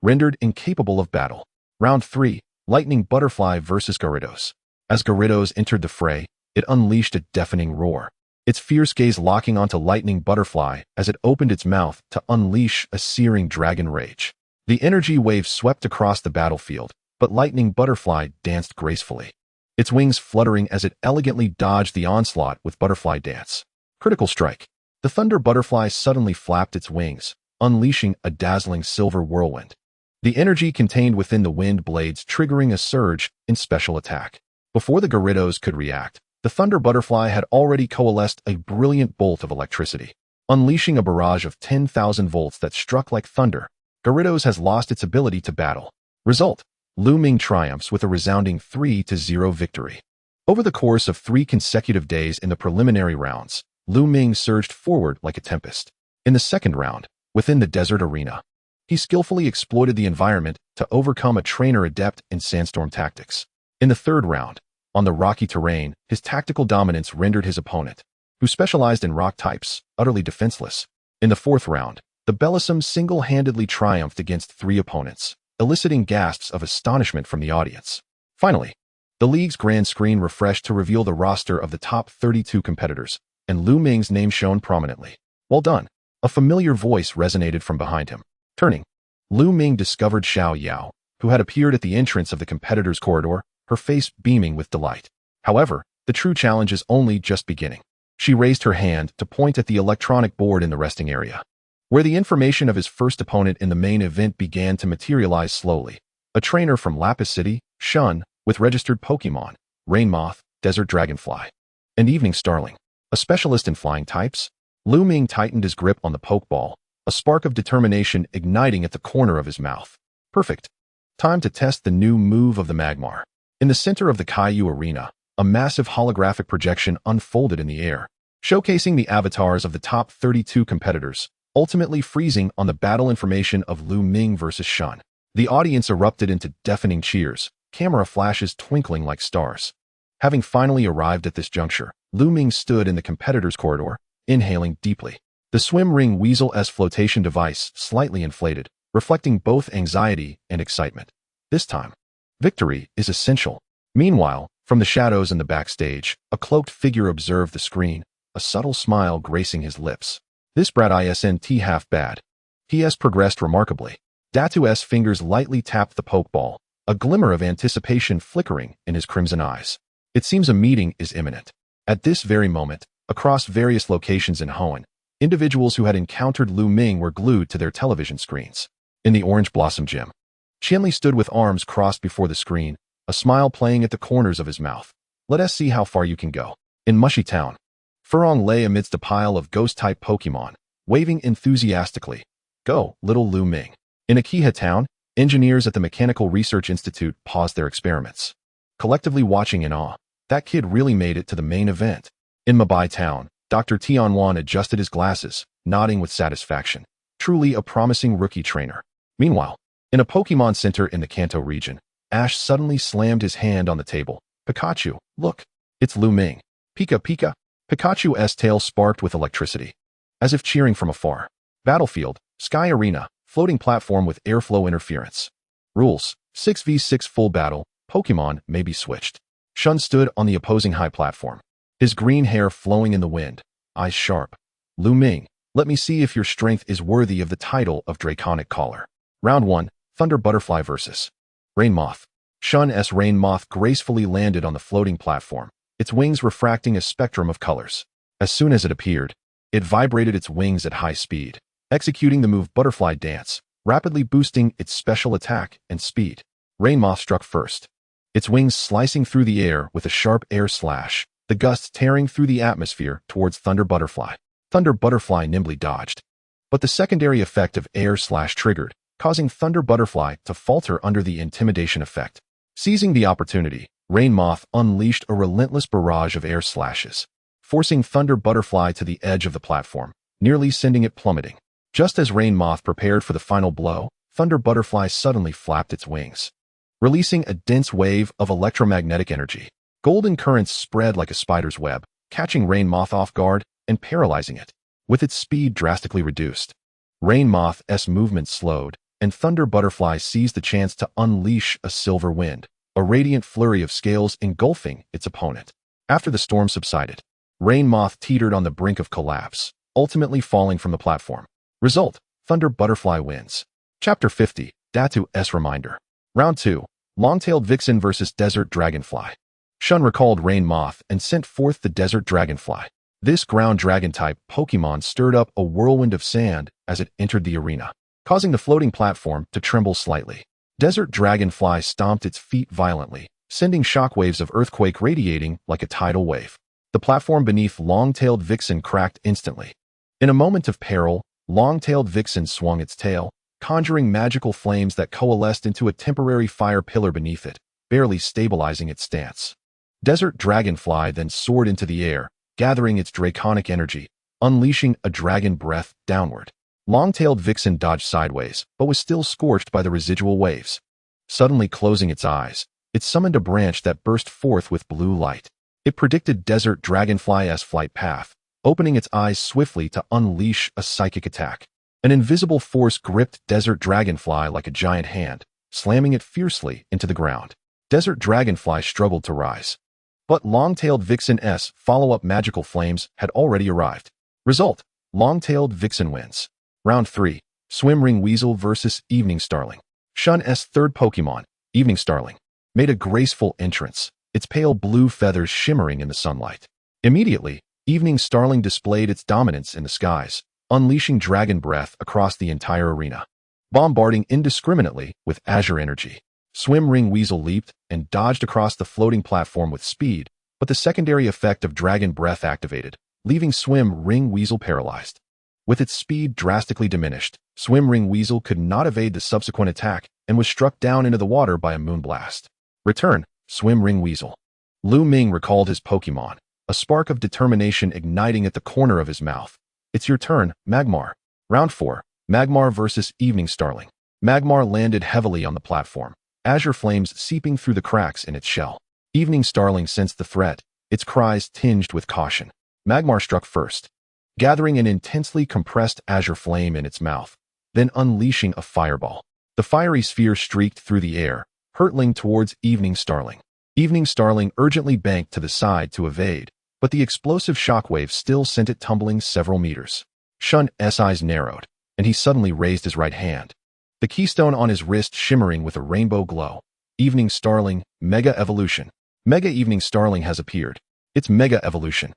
rendered incapable of battle. Round 3. Lightning Butterfly versus Gyarados. As Gyarados entered the fray, it unleashed a deafening roar, its fierce gaze locking onto Lightning Butterfly as it opened its mouth to unleash a searing dragon rage. The energy wave swept across the battlefield, but Lightning Butterfly danced gracefully, its wings fluttering as it elegantly dodged the onslaught with Butterfly Dance. Critical strike. The Thunder Butterfly suddenly flapped its wings, unleashing a dazzling silver whirlwind, the energy contained within the wind blades triggering a surge in special attack. Before the Gyarados could react, the Thunder Butterfly had already coalesced a brilliant bolt of electricity, unleashing a barrage of 10,000 volts that struck like thunder. Gyarados has lost its ability to battle. Result: Lu Ming triumphs with a resounding 3-0 victory. Over the course of 3 consecutive days in the preliminary rounds, Lu Ming surged forward like a tempest. In the second round, within the desert arena, he skillfully exploited the environment to overcome a trainer adept in sandstorm tactics. In the third round, on the rocky terrain, his tactical dominance rendered his opponent, who specialized in rock types, utterly defenseless. In the fourth round, the Bellossom single-handedly triumphed against 3 opponents, eliciting gasps of astonishment from the audience. Finally, the league's grand screen refreshed to reveal the roster of the top 32 competitors, and Lu Ming's name shone prominently. Well done. A familiar voice resonated from behind him. Turning, Lu Ming discovered Xiao Yao, who had appeared at the entrance of the competitors' corridor, her face beaming with delight. However, the true challenge is only just beginning. She raised her hand to point at the electronic board in the resting area, where the information of his first opponent in the main event began to materialize slowly. A trainer from Lapis City, Shun, with registered Pokémon, Rainmoth, Desert Dragonfly, and Evening Starling. A specialist in flying types, Lu Ming tightened his grip on the Pokeball, a spark of determination igniting at the corner of his mouth. Perfect. Time to test the new move of the Magmar. In the center of the Caillou arena, a massive holographic projection unfolded in the air, showcasing the avatars of the top 32 competitors, ultimately freezing on the battle information of Lu Ming versus Shun. The audience erupted into deafening cheers, camera flashes twinkling like stars. Having finally arrived at this juncture, Lu Ming stood in the competitor's corridor, inhaling deeply. The swim ring Weasel-S flotation device slightly inflated, reflecting both anxiety and excitement. This time, victory is essential. Meanwhile, from the shadows in the backstage, a cloaked figure observed the screen, a subtle smile gracing his lips. This brat isn't half bad. He has progressed remarkably. Datu's fingers lightly tapped the pokeball, a glimmer of anticipation flickering in his crimson eyes. It seems a meeting is imminent. At this very moment, across various locations in Hoenn, individuals who had encountered Lu Ming were glued to their television screens. In the Orange Blossom Gym, Qianli stood with arms crossed before the screen, a smile playing at the corners of his mouth. Let us see how far you can go. In Mushy Town, Furong lay amidst a pile of ghost-type Pokémon, waving enthusiastically. Go, little Lu Ming. In Akiha Town, engineers at the Mechanical Research Institute paused their experiments, collectively watching in awe. That kid really made it to the main event. In Mabai Town, Dr. Tianwan adjusted his glasses, nodding with satisfaction. Truly a promising rookie trainer. Meanwhile, in a Pokemon Center in the Kanto region, Ash suddenly slammed his hand on the table. Pikachu, look! It's Lu Ming. Pika Pika! Pikachu's tail sparked with electricity, as if cheering from afar. Battlefield, Sky Arena, floating platform with airflow interference. Rules, 6v6 full battle, Pokemon may be switched. Shun stood on the opposing high platform, his green hair flowing in the wind, eyes sharp. Lu Ming, let me see if your strength is worthy of the title of Draconic Caller. Round 1, Thunder Butterfly vs. Rain Moth. Shun's Rain Moth gracefully landed on the floating platform, its wings refracting a spectrum of colors. As soon as it appeared, it vibrated its wings at high speed, executing the move Butterfly Dance, rapidly boosting its special attack and speed. Rain Moth struck first, its wings slicing through the air with a sharp air slash, the gusts tearing through the atmosphere towards Thunder Butterfly. Thunder Butterfly nimbly dodged, but the secondary effect of air slash triggered, causing Thunder Butterfly to falter under the intimidation effect. Seizing the opportunity, Rain Moth unleashed a relentless barrage of air slashes, forcing Thunder Butterfly to the edge of the platform, nearly sending it plummeting. Just as Rain Moth prepared for the final blow, Thunder Butterfly suddenly flapped its wings, releasing a dense wave of electromagnetic energy. Golden currents spread like a spider's web, catching Rain Moth off guard and paralyzing it. With its speed drastically reduced, Rain Moth's movement slowed, and Thunder Butterfly seized the chance to unleash a silver wind, a radiant flurry of scales engulfing its opponent. After the storm subsided, Rain Moth teetered on the brink of collapse, ultimately falling from the platform. Result, Thunder Butterfly wins. Chapter 50, Datu's Reminder. Round 2, Long-tailed Vixen vs. Desert Dragonfly. Shun recalled Rain Moth and sent forth the Desert Dragonfly. This ground dragon-type Pokemon stirred up a whirlwind of sand as it entered the arena, causing the floating platform to tremble slightly. Desert Dragonfly stomped its feet violently, sending shockwaves of earthquake radiating like a tidal wave. The platform beneath Long-tailed Vixen cracked instantly. In a moment of peril, Long-tailed Vixen swung its tail, conjuring magical flames that coalesced into a temporary fire pillar beneath it, barely stabilizing its stance. Desert Dragonfly then soared into the air, gathering its draconic energy, unleashing a dragon breath downward. Long-tailed Vixen dodged sideways, but was still scorched by the residual waves. Suddenly closing its eyes, it summoned a branch that burst forth with blue light. It predicted Desert Dragonfly's flight path, opening its eyes swiftly to unleash a psychic attack. An invisible force gripped Desert Dragonfly like a giant hand, slamming it fiercely into the ground. Desert Dragonfly struggled to rise, but Long-tailed Vixen's follow-up magical flames had already arrived. Result, Long-tailed Vixen wins. Round 3, Swim Ring Weasel vs. Evening Starling. Shun's third Pokemon, Evening Starling, made a graceful entrance, its pale blue feathers shimmering in the sunlight. Immediately, Evening Starling displayed its dominance in the skies, unleashing dragon breath across the entire arena, bombarding indiscriminately with azure energy. Swim Ring Weasel leaped and dodged across the floating platform with speed, but the secondary effect of dragon breath activated, leaving Swim Ring Weasel paralyzed. With its speed drastically diminished, Swim Ring Weasel could not evade the subsequent attack and was struck down into the water by a moonblast. Return, Swim Ring Weasel. Lu Ming recalled his Pokémon, a spark of determination igniting at the corner of his mouth. It's your turn, Magmar. Round 4, Magmar versus Evening Starling. Magmar landed heavily on the platform, azure flames seeping through the cracks in its shell. Evening Starling sensed the threat, its cries tinged with caution. Magmar struck first, gathering an intensely compressed azure flame in its mouth, then unleashing a fireball. The fiery sphere streaked through the air, hurtling towards Evening Starling. Evening Starling urgently banked to the side to evade, but the explosive shockwave still sent it tumbling several meters. Shun's eyes narrowed, and he suddenly raised his right hand, the keystone on his wrist shimmering with a rainbow glow. Evening Starling, Mega Evolution. Mega Evening Starling has appeared. It's Mega Evolution.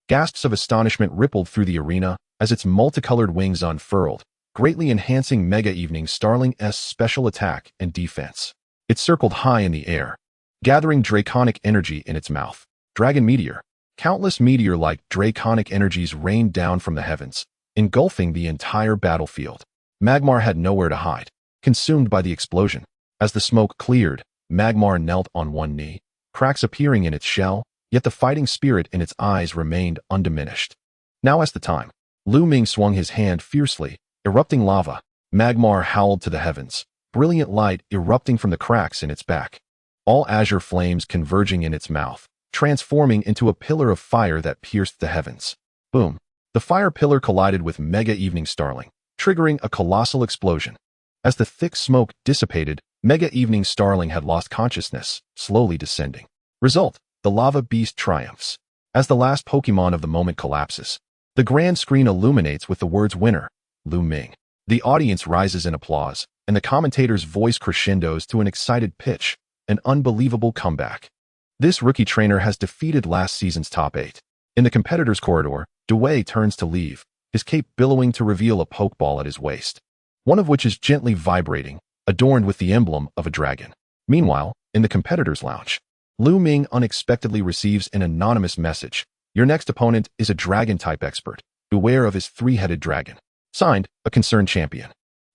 Gasps of astonishment rippled through the arena as its multicolored wings unfurled, greatly enhancing Mega Evening Starling's special attack and defense. It circled high in the air, gathering draconic energy in its mouth. Dragon Meteor. Countless meteor-like draconic energies rained down from the heavens, engulfing the entire battlefield. Magmar had nowhere to hide, consumed by the explosion. As the smoke cleared, Magmar knelt on one knee, cracks appearing in its shell, yet the fighting spirit in its eyes remained undiminished. Now is the time. Lu Ming swung his hand fiercely, erupting lava. Magmar howled to the heavens, brilliant light erupting from the cracks in its back. All azure flames converging in its mouth, transforming into a pillar of fire that pierced the heavens. Boom! The fire pillar collided with Mega Evening Starling, triggering a colossal explosion. As the thick smoke dissipated, Mega Evening Starling had lost consciousness, slowly descending. Result: the Lava Beast triumphs. As the last Pokémon of the moment collapses, the grand screen illuminates with the words "Winner, Lu Ming." The audience rises in applause, and the commentator's voice crescendos to an excited pitch, an unbelievable comeback. This rookie trainer has defeated last season's top 8. In the competitor's corridor, Dewey turns to leave, his cape billowing to reveal a pokeball at his waist, one of which is gently vibrating, adorned with the emblem of a dragon. Meanwhile, in the competitor's lounge, Lu Ming unexpectedly receives an anonymous message. Your next opponent is a dragon-type expert. Beware of his three-headed dragon. Signed, a concerned champion.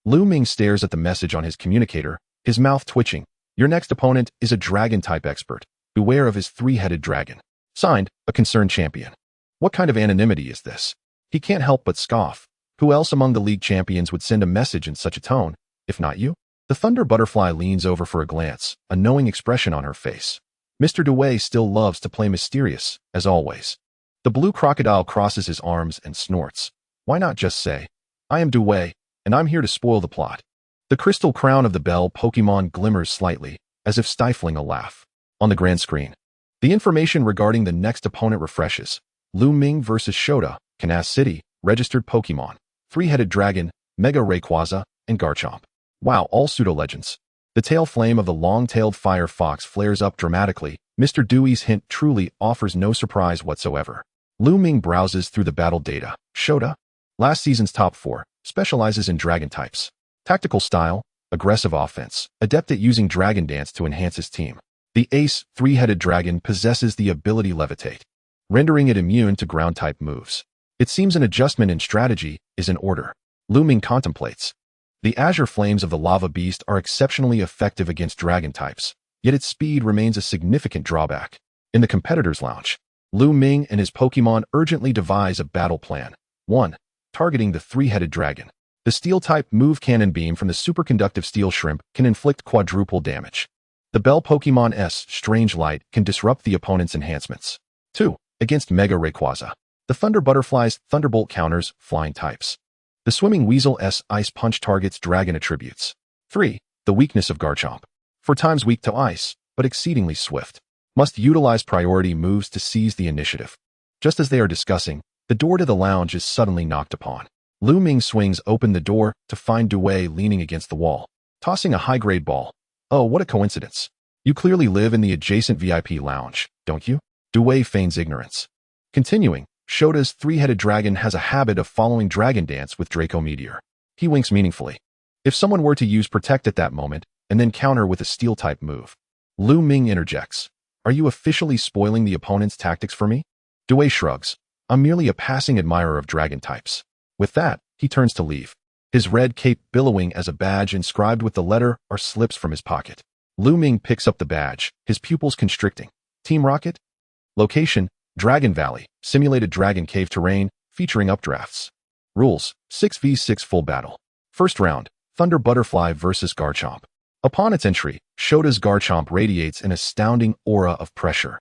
Lu Ming stares at the message on his communicator, his mouth twitching. Your next opponent is a dragon-type expert. Beware of his three-headed dragon. Signed, a concerned champion. What kind of anonymity is this? He can't help but scoff. Who else among the league champions would send a message in such a tone, if not you? The Thunder Butterfly leans over for a glance, a knowing expression on her face. Mr. Dewey still loves to play mysterious, as always. The blue crocodile crosses his arms and snorts. Why not just say, I am Dewey, and I'm here to spoil the plot. The crystal crown of the Bell Pokémon glimmers slightly, as if stifling a laugh. On the grand screen, the information regarding the next opponent refreshes. Lu Ming vs. Shota, Kansas City, registered Pokémon, three-headed dragon, Mega Rayquaza, and Garchomp. Wow, all pseudo-legends. The tail flame of the long-tailed fire fox flares up dramatically. Mr. Dewey's hint truly offers no surprise whatsoever. Lu Ming browses through the battle data. Shota, last season's top 4, specializes in dragon types. Tactical style, aggressive offense, adept at using Dragon Dance to enhance his team. The ace, three-headed dragon possesses the ability Levitate, rendering it immune to ground-type moves. It seems an adjustment in strategy is in order. Lu Ming contemplates. The azure flames of the Lava Beast are exceptionally effective against dragon types, yet its speed remains a significant drawback. In the competitor's lounge, Lu Ming and his Pokémon urgently devise a battle plan. 1. Targeting the three-headed dragon. The steel-type move Cannon Beam from the Superconductor Steel Shrimp can inflict quadruple damage. The Bell Pokémon's Strange Light can disrupt the opponent's enhancements. 2. Against Mega Rayquaza. The Thunder Butterfly's Thunderbolt counters flying types. The Swimming Weasel's Ice Punch targets dragon attributes. 3. The weakness of Garchomp. 4 times weak to ice, but exceedingly swift. Must utilize priority moves to seize the initiative. Just as they are discussing, the door to the lounge is suddenly knocked upon. Lu Ming swings open the door to find Dewey leaning against the wall, tossing a high-grade ball. Oh, what a coincidence. You clearly live in the adjacent VIP lounge, don't you? Dewey feigns ignorance. Continuing, Shota's three-headed dragon has a habit of following Dragon Dance with Draco Meteor. He winks meaningfully. If someone were to use Protect at that moment, and then counter with a Steel-type move, Lu Ming interjects. Are you officially spoiling the opponent's tactics for me? Dewey shrugs. I'm merely a passing admirer of dragon types. With that, He turns to leave. His red cape billowing as a badge inscribed with the letter R slips from his pocket. Lu Ming picks up the badge, his pupils constricting. Team Rocket? Location, Dragon Valley, simulated dragon cave terrain, featuring updrafts. Rules, 6v6 full battle. First round, Thunder Butterfly versus Garchomp. Upon its entry, Shota's Garchomp radiates an astounding aura of pressure.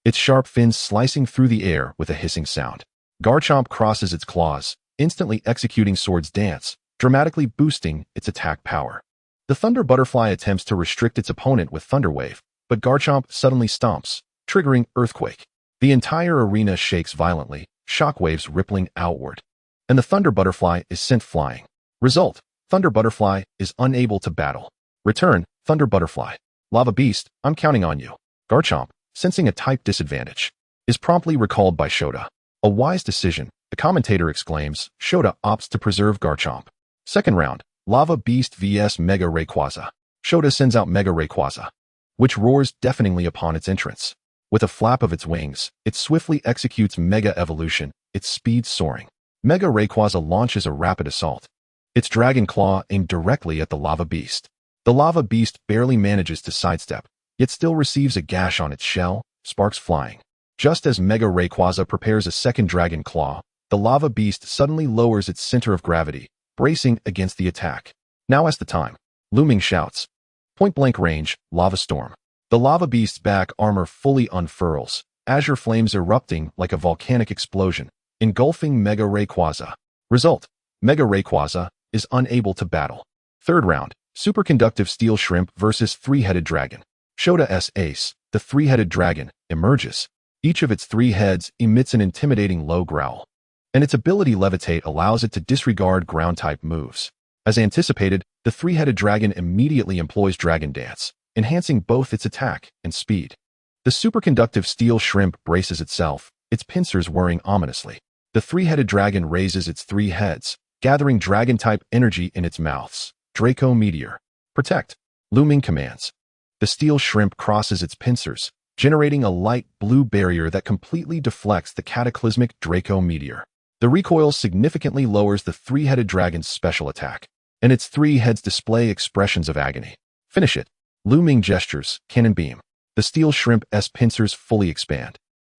Its sharp fins slicing through the air with a hissing sound. Garchomp crosses its claws, instantly executing Sword's Dance, dramatically boosting its attack power. The Thunder Butterfly attempts to restrict its opponent with Thunder Wave, but Garchomp suddenly stomps, triggering Earthquake. The entire arena shakes violently, shockwaves rippling outward. And the Thunder Butterfly is sent flying. Result, Thunder Butterfly is unable to battle. Return, Thunder Butterfly. Lava Beast, I'm counting on you. Garchomp, sensing a type disadvantage, is promptly recalled by Shota. A wise decision, the commentator exclaims. Shota opts to preserve Garchomp. Second round, Lava Beast vs Mega Rayquaza. Shota sends out Mega Rayquaza, which roars deafeningly upon its entrance. With a flap of its wings, it swiftly executes Mega Evolution, its speed soaring. Mega Rayquaza launches a rapid assault, its Dragon Claw aimed directly at the Lava Beast. The Lava Beast barely manages to sidestep, yet still receives a gash on its shell, sparks flying. Just as Mega Rayquaza prepares a second Dragon Claw, the Lava Beast suddenly lowers its center of gravity, bracing against the attack. Now is the time. Lu Ming shouts. Point-blank range, Lava Storm. The Lava Beast's back armor fully unfurls, azure flames erupting like a volcanic explosion, engulfing Mega Rayquaza. Result, Mega Rayquaza is unable to battle. Third round, Superconductor Steel Shrimp versus Three-Headed Dragon. Shota's ace, the Three-Headed Dragon, emerges. Each of its three heads emits an intimidating low growl, and its ability Levitate allows it to disregard ground-type moves. As anticipated, the Three-Headed Dragon immediately employs Dragon Dance, enhancing both its attack and speed. The Superconductor Steel Shrimp braces itself, its pincers whirring ominously. The Three-Headed Dragon raises its three heads, gathering Dragon-type energy in its mouths. Draco Meteor. Protect. Lu Ming commands. The Steel Shrimp crosses its pincers, generating a light blue barrier that completely deflects the cataclysmic Draco Meteor. The recoil significantly lowers the Three-Headed Dragon's special attack, and its three heads display expressions of agony. Finish it. Lu Ming gestures, Cannon Beam. The Steel Shrimp's pincers fully expand,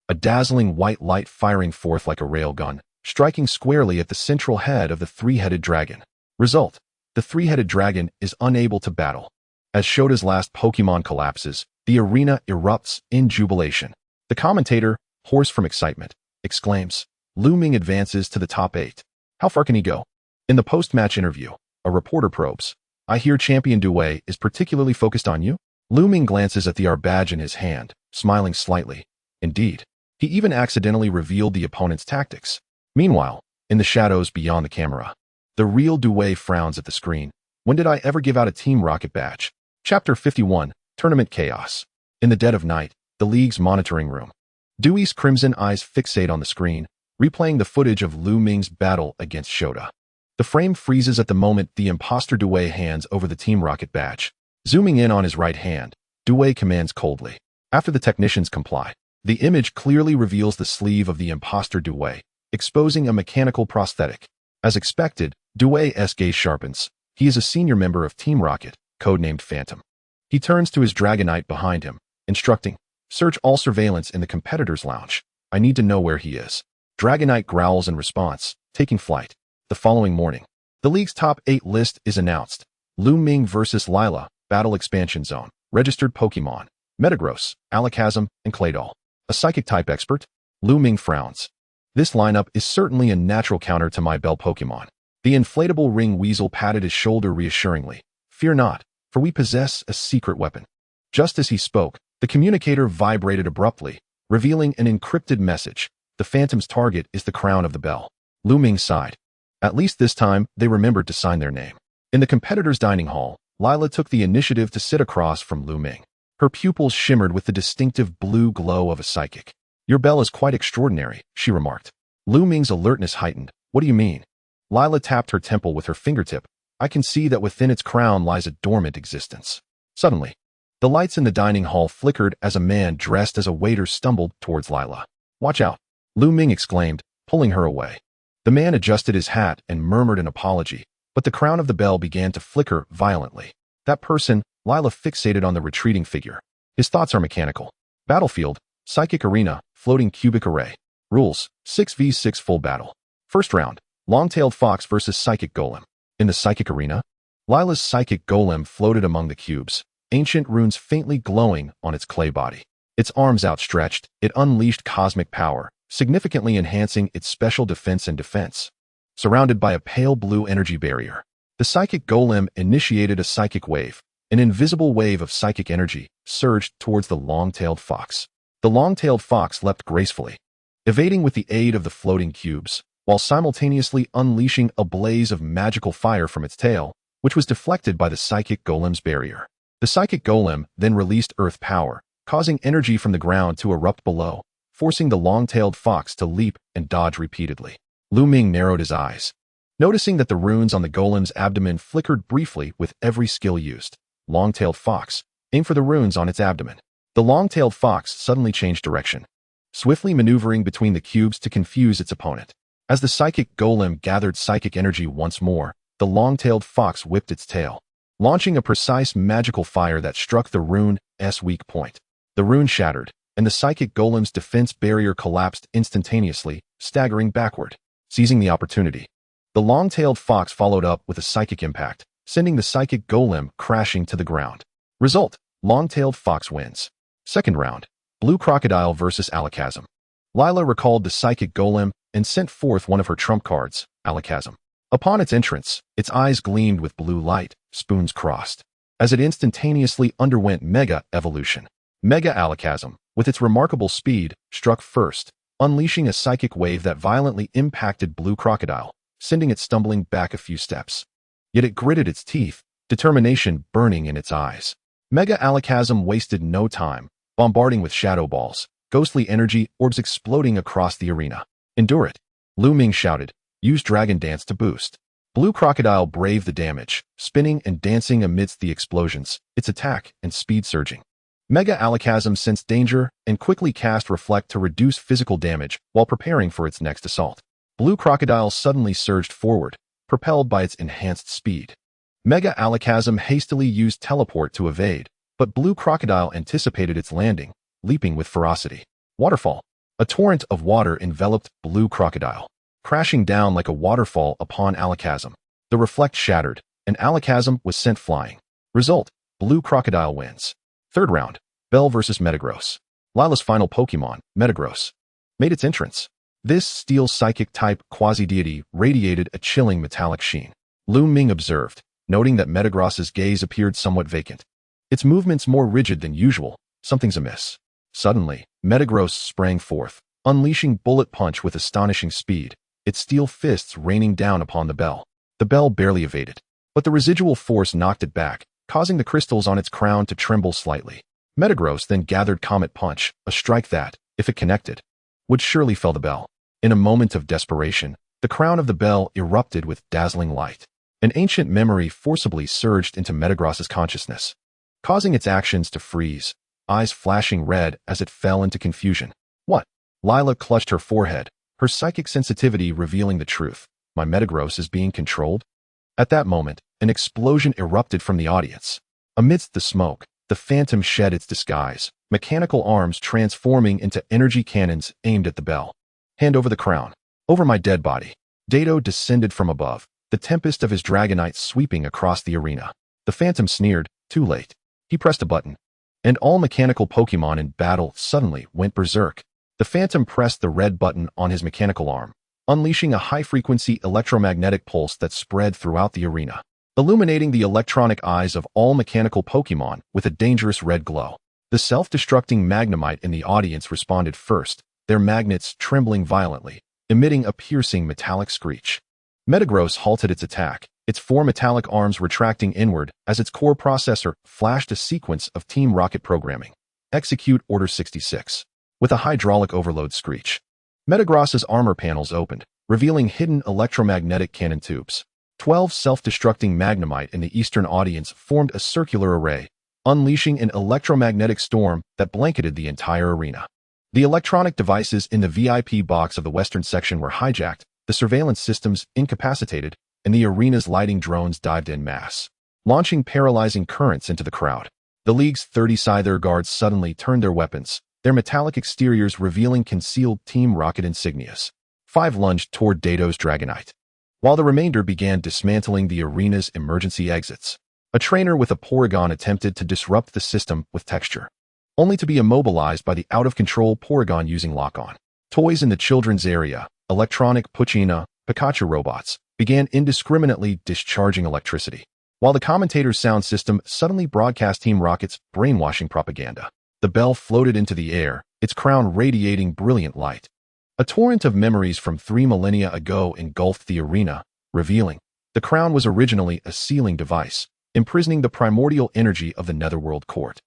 a dazzling white light firing forth like a railgun, striking squarely at the central head of the Three-Headed Dragon. Result, the Three-Headed Dragon is unable to battle. As Shota's last Pokemon collapses, the arena erupts in jubilation. The commentator, hoarse from excitement, exclaims, Lu Ming advances to the top 8. How far can he go? In the post-match interview, a reporter probes, I hear Champion Dewey is particularly focused on you? Lu Ming glances at the R badge in his hand, smiling slightly. Indeed, he even accidentally revealed the opponent's tactics. Meanwhile, in the shadows beyond the camera, the real Dewey frowns at the screen. When did I ever give out a Team Rocket badge? Chapter 51, Tournament Chaos. In the dead of night, the league's monitoring room. Dewey's crimson eyes fixate on the screen, replaying the footage of Lu Ming's battle against Shota. The frame freezes at the moment the imposter Dewey hands over the Team Rocket badge. Zooming in on his right hand, Dewey commands coldly. After the technicians comply, the image clearly reveals the sleeve of the imposter Dewey, exposing a mechanical prosthetic. As expected, Dewey's gaze sharpens. He is a senior member of Team Rocket, codenamed Phantom. He turns to his Dragonite behind him, instructing, search all surveillance in the competitor's lounge. I need to know where he is. Dragonite growls in response, taking flight. The following morning, the league's top 8 list is announced. Lu Ming versus Lila, Battle Expansion Zone, Registered Pokemon, Metagross, Alakazam, and Claydol. A Psychic-type expert? Lu Ming frowns. This lineup is certainly a natural counter to my Bell Pokemon. The inflatable ring weasel patted his shoulder reassuringly. Fear not, for we possess a secret weapon. Just as he spoke, the communicator vibrated abruptly, revealing an encrypted message. The Phantom's target is the crown of the Bell. Lu Ming sighed. At least this time, they remembered to sign their name. In the competitor's dining hall, Lila took the initiative to sit across from Lu Ming. Her pupils shimmered with the distinctive blue glow of a psychic. Your bell is quite extraordinary, she remarked. Lu Ming's alertness heightened. What do you mean? Lila tapped her temple with her fingertip. I can see that within its crown lies a dormant existence. Suddenly, the lights in the dining hall flickered as a man dressed as a waiter stumbled towards Lila. Watch out, Lu Ming exclaimed, pulling her away. The man adjusted his hat and murmured an apology, but the crown of the bell began to flicker violently. That person, Lila fixated on the retreating figure. His thoughts are mechanical. Battlefield, Psychic Arena, Floating Cubic Array. Rules, 6v6 full battle. First round, Long-tailed Fox versus Psychic Golem. In the Psychic Arena, Lila's Psychic Golem floated among the cubes, ancient runes faintly glowing on its clay body. Its arms outstretched, it unleashed cosmic power, significantly enhancing its special defense and defense. Surrounded by a pale blue energy barrier, the Psychic Golem initiated a psychic wave. An invisible wave of psychic energy surged towards the long-tailed fox. The long-tailed fox leapt gracefully, evading with the aid of the floating cubes, while simultaneously unleashing a blaze of magical fire from its tail, which was deflected by the Psychic Golem's barrier. The Psychic Golem then released earth power, causing energy from the ground to erupt below, forcing the long-tailed fox to leap and dodge repeatedly. Lu Ming narrowed his eyes, noticing that the runes on the golem's abdomen flickered briefly with every skill used. Long-tailed fox, aim for the runes on its abdomen. The long-tailed fox suddenly changed direction, swiftly maneuvering between the cubes to confuse its opponent. As the Psychic Golem gathered psychic energy once more, the long-tailed fox whipped its tail, launching a precise magical fire that struck the rune's weak point. The rune shattered, and the Psychic Golem's defense barrier collapsed instantaneously, staggering backward. Seizing the opportunity, the long-tailed fox followed up with a psychic impact, sending the Psychic Golem crashing to the ground. Result: long-tailed fox wins. Second round, Blue Crocodile versus Alakazam. Lila recalled the Psychic Golem and sent forth one of her trump cards, Alakazam. Upon its entrance, its eyes gleamed with blue light, spoons crossed, as it instantaneously underwent Mega Evolution. Mega Alakazam, with its remarkable speed, struck first, unleashing a psychic wave that violently impacted Blue Crocodile, sending it stumbling back a few steps. Yet it gritted its teeth, determination burning in its eyes. Mega Alakazam wasted no time, bombarding with shadow balls, ghostly energy orbs exploding across the arena. Endure it, Lu Ming shouted. Use Dragon Dance to boost. Blue Crocodile braved the damage, spinning and dancing amidst the explosions, its attack and speed surging. Mega Alakazam sensed danger and quickly cast Reflect to reduce physical damage while preparing for its next assault. Blue Crocodile suddenly surged forward, propelled by its enhanced speed. Mega Alakazam hastily used Teleport to evade, but Blue Crocodile anticipated its landing, leaping with ferocity. Waterfall. A torrent of water enveloped Blue Crocodile, crashing down like a waterfall upon Alakazam. The Reflect shattered, and Alakazam was sent flying. Result: Blue Crocodile wins. Third round, Bell vs. Metagross. Lila's final Pokemon, Metagross, made its entrance. This steel psychic-type quasi-deity radiated a chilling metallic sheen. Lu Ming observed, noting that Metagross's gaze appeared somewhat vacant. Its movements more rigid than usual. Something's amiss. Suddenly, Metagross sprang forth, unleashing Bullet Punch with astonishing speed, its steel fists raining down upon the bell. The bell barely evaded, but the residual force knocked it back, causing the crystals on its crown to tremble slightly. Metagross then gathered Comet Punch, a strike that, if it connected, would surely fell the bell. In a moment of desperation, the crown of the bell erupted with dazzling light. An ancient memory forcibly surged into Metagross's consciousness, causing its actions to freeze, eyes flashing red as it fell into confusion. What? Lila clutched her forehead, her psychic sensitivity revealing the truth. My Metagross is being controlled? At that moment, an explosion erupted from the audience. Amidst the smoke, the phantom shed its disguise, mechanical arms transforming into energy cannons aimed at the bell. Hand over the crown. Over my dead body. Dato descended from above, the tempest of his Dragonite sweeping across the arena. The phantom sneered, too late. He pressed a button, and all mechanical Pokemon in battle suddenly went berserk. The phantom pressed the red button on his mechanical arm, unleashing a high-frequency electromagnetic pulse that spread throughout the arena, illuminating the electronic eyes of all mechanical Pokemon with a dangerous red glow. The self-destructing Magnemite in the audience responded first, their magnets trembling violently, emitting a piercing metallic screech. Metagross halted its attack, its four metallic arms retracting inward as its core processor flashed a sequence of Team Rocket programming. Execute Order 66. With a hydraulic overload screech, Metagross's armor panels opened, revealing hidden electromagnetic cannon tubes. 12 self-destructing Magnemite in the eastern audience formed a circular array, unleashing an electromagnetic storm that blanketed the entire arena. The electronic devices in the VIP box of the western section were hijacked, the surveillance systems incapacitated, and the arena's lighting drones dived en masse, launching paralyzing currents into the crowd. The League's 30 Scyther guards suddenly turned their weapons, their metallic exteriors revealing concealed Team Rocket insignias. 5 lunged toward Dato's Dragonite, while the remainder began dismantling the arena's emergency exits. A trainer with a Porygon attempted to disrupt the system with texture, only to be immobilized by the out-of-control Porygon using lock-on. Toys in the children's area, electronic Puccina, Pikachu robots, began indiscriminately discharging electricity, while the commentator's sound system suddenly broadcast Team Rocket's brainwashing propaganda. The bell floated into the air, its crown radiating brilliant light. A torrent of memories from 3 millennia ago engulfed the arena, revealing the crown was originally a sealing device, imprisoning the primordial energy of the Netherworld Court.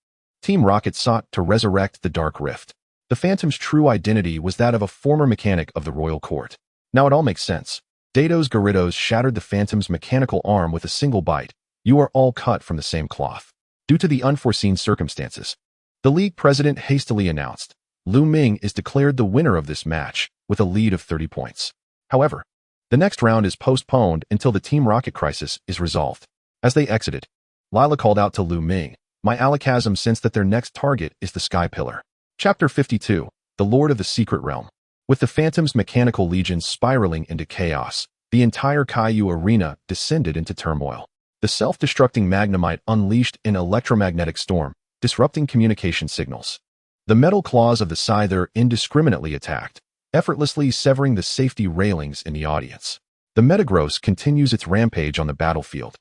Team Rocket sought to resurrect the Dark Rift. The Phantom's true identity was that of a former mechanic of the Royal Court. Now it all makes sense. Dato's Gyarados shattered the Phantom's mechanical arm with a single bite. You are all cut from the same cloth. Due to the unforeseen circumstances, the League president hastily announced, Lu Ming is declared the winner of this match, with a lead of 30 points. However, the next round is postponed until the Team Rocket crisis is resolved. As they exited, Lila called out to Lu Ming, my Alakazam sensed that their next target is the Sky Pillar. Chapter 52, The Lord of the Secret Realm. With the Phantom's mechanical legions spiraling into chaos, the entire Caillou arena descended into turmoil. The self-destructing Magnemite unleashed an electromagnetic storm, disrupting communication signals. The metal claws of the Scyther indiscriminately attacked, effortlessly severing the safety railings in the audience. The Metagross continues its rampage on the battlefield,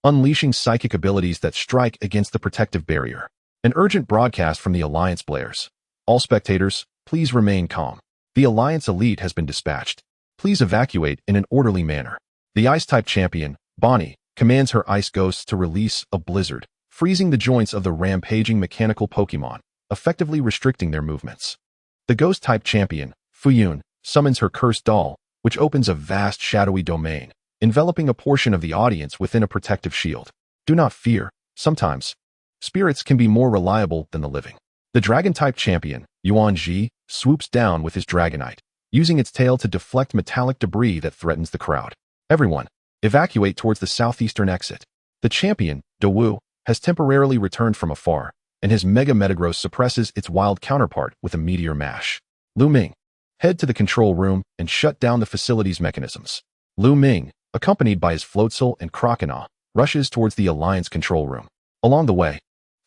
unleashing psychic abilities that strike against the protective barrier. An urgent broadcast from the Alliance blares. All spectators, please remain calm. The Alliance elite has been dispatched. Please evacuate in an orderly manner. The Ice-type champion, Bonnie, commands her Ice Ghosts to release a blizzard, freezing the joints of the rampaging mechanical Pokémon, effectively restricting their movements. The Ghost-type champion, Fuyun, summons her Cursed Doll, which opens a vast shadowy domain, enveloping a portion of the audience within a protective shield. Do not fear. Sometimes, spirits can be more reliable than the living. The Dragon-type champion, Yuan Ji, swoops down with his Dragonite, using its tail to deflect metallic debris that threatens the crowd. Everyone, evacuate towards the southeastern exit. The champion, Dawu, has temporarily returned from afar, and his Mega Metagross suppresses its wild counterpart with a Meteor Mash. Lu Ming, head to the control room and shut down the facility's mechanisms. Lu Ming, accompanied by his Floatzel and Croconaw, rushes towards the Alliance control room. Along the way,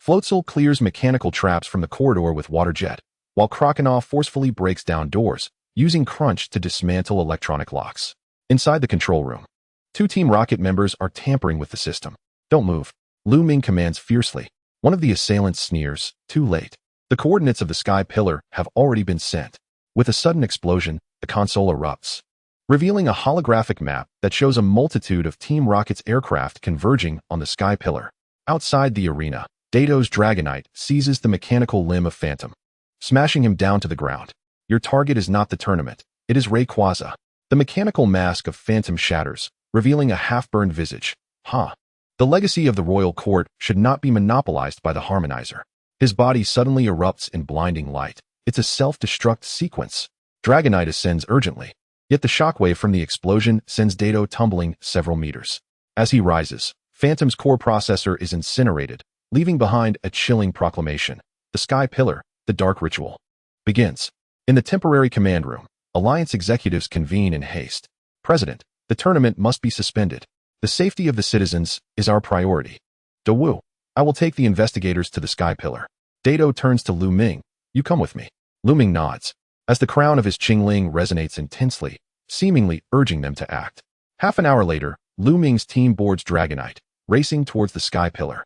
Floatzel clears mechanical traps from the corridor with Water Jet, while Croconaw forcefully breaks down doors, using Crunch to dismantle electronic locks. Inside the control room, 2 Team Rocket members are tampering with the system. Don't move, Lu Ming commands fiercely. One of the assailants sneers, too late. The coordinates of the Sky Pillar have already been sent. With a sudden explosion, the console erupts, revealing a holographic map that shows a multitude of Team Rocket's aircraft converging on the Sky Pillar. Outside the arena, Dato's Dragonite seizes the mechanical limb of Phantom, smashing him down to the ground. Your target is not the tournament, it is Rayquaza. The mechanical mask of Phantom shatters, revealing a half-burned visage. The legacy of the Royal Court should not be monopolized by the Harmonizer. His body suddenly erupts in blinding light. It's a self-destruct sequence. Dragonite ascends urgently, yet the shockwave from the explosion sends Dato tumbling several meters. As he rises, Phantom's core processor is incinerated, leaving behind a chilling proclamation. The Sky Pillar, the Dark Ritual, begins. In the temporary command room, Alliance executives convene in haste. President, the tournament must be suspended. The safety of the citizens is our priority. Dawu, I will take the investigators to the Sky Pillar. Dato turns to Lu Ming. You come with me. Lu Ming nods, as the crown of his Qingling resonates intensely, seemingly urging them to act. Half an hour later, Lu Ming's team boards Dragonite, racing towards the Sky Pillar.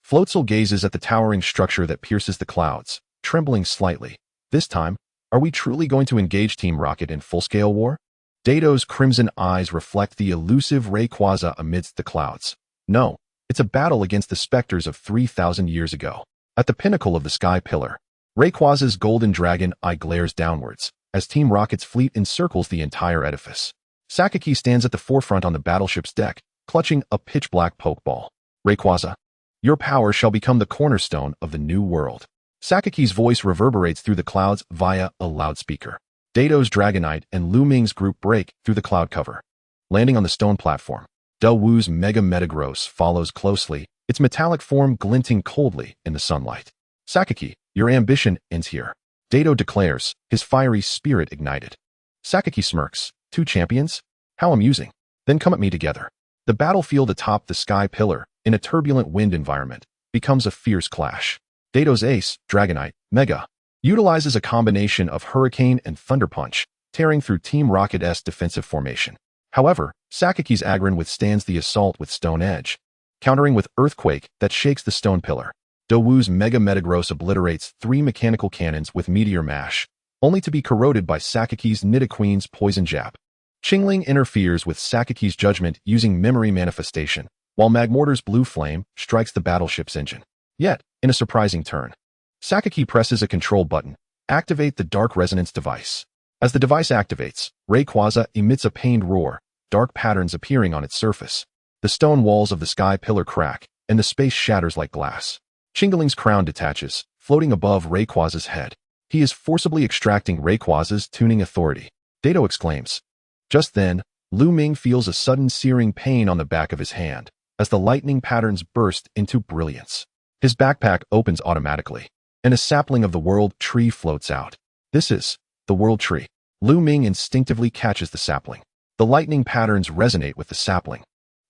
Floatzel gazes at the towering structure that pierces the clouds, trembling slightly. This time, are we truly going to engage Team Rocket in full-scale war? Dato's crimson eyes reflect the elusive Rayquaza amidst the clouds. No, it's a battle against the specters of 3,000 years ago. At the pinnacle of the Sky Pillar, Rayquaza's golden dragon eye glares downwards, as Team Rocket's fleet encircles the entire edifice. Sakaki stands at the forefront on the battleship's deck, clutching a pitch-black Pokeball. Rayquaza, your power shall become the cornerstone of the new world. Sakaki's voice reverberates through the clouds via a loudspeaker. Dato's Dragonite and Lu Ming's group break through the cloud cover. Landing on the stone platform, Dawoo's Mega Metagross follows closely, its metallic form glinting coldly in the sunlight. Sakaki, your ambition ends here, Dato declares, his fiery spirit ignited. Sakaki smirks. Two champions? How amusing. Then come at me together. The battlefield atop the sky pillar, in a turbulent wind environment, becomes a fierce clash. Dato's ace, Dragonite, Mega, utilizes a combination of Hurricane and Thunder Punch, tearing through Team Rocket's defensive formation. However, Sakaki's Aggron withstands the assault with Stone Edge, countering with Earthquake that shakes the stone pillar. Dawoo's Mega Metagross obliterates 3 mechanical cannons with Meteor Mash, only to be corroded by Sakaki's Nidoqueen's Poison Jab. Chingling interferes with Sakaki's judgment using Memory Manifestation, while Magmortar's Blue Flame strikes the battleship's engine. Yet, in a surprising turn, Sakaki presses a control button, activate the Dark Resonance device. As the device activates, Rayquaza emits a pained roar, dark patterns appearing on its surface. The stone walls of the sky pillar crack, and the space shatters like glass. Chingling's crown detaches, floating above Rayquaza's head. He is forcibly extracting Rayquaza's tuning authority. Dato exclaims. Just then, Lu Ming feels a sudden searing pain on the back of his hand, as the lightning patterns burst into brilliance. His backpack opens automatically, and a sapling of the World Tree floats out. This is the World Tree. Lu Ming instinctively catches the sapling. The lightning patterns resonate with the sapling,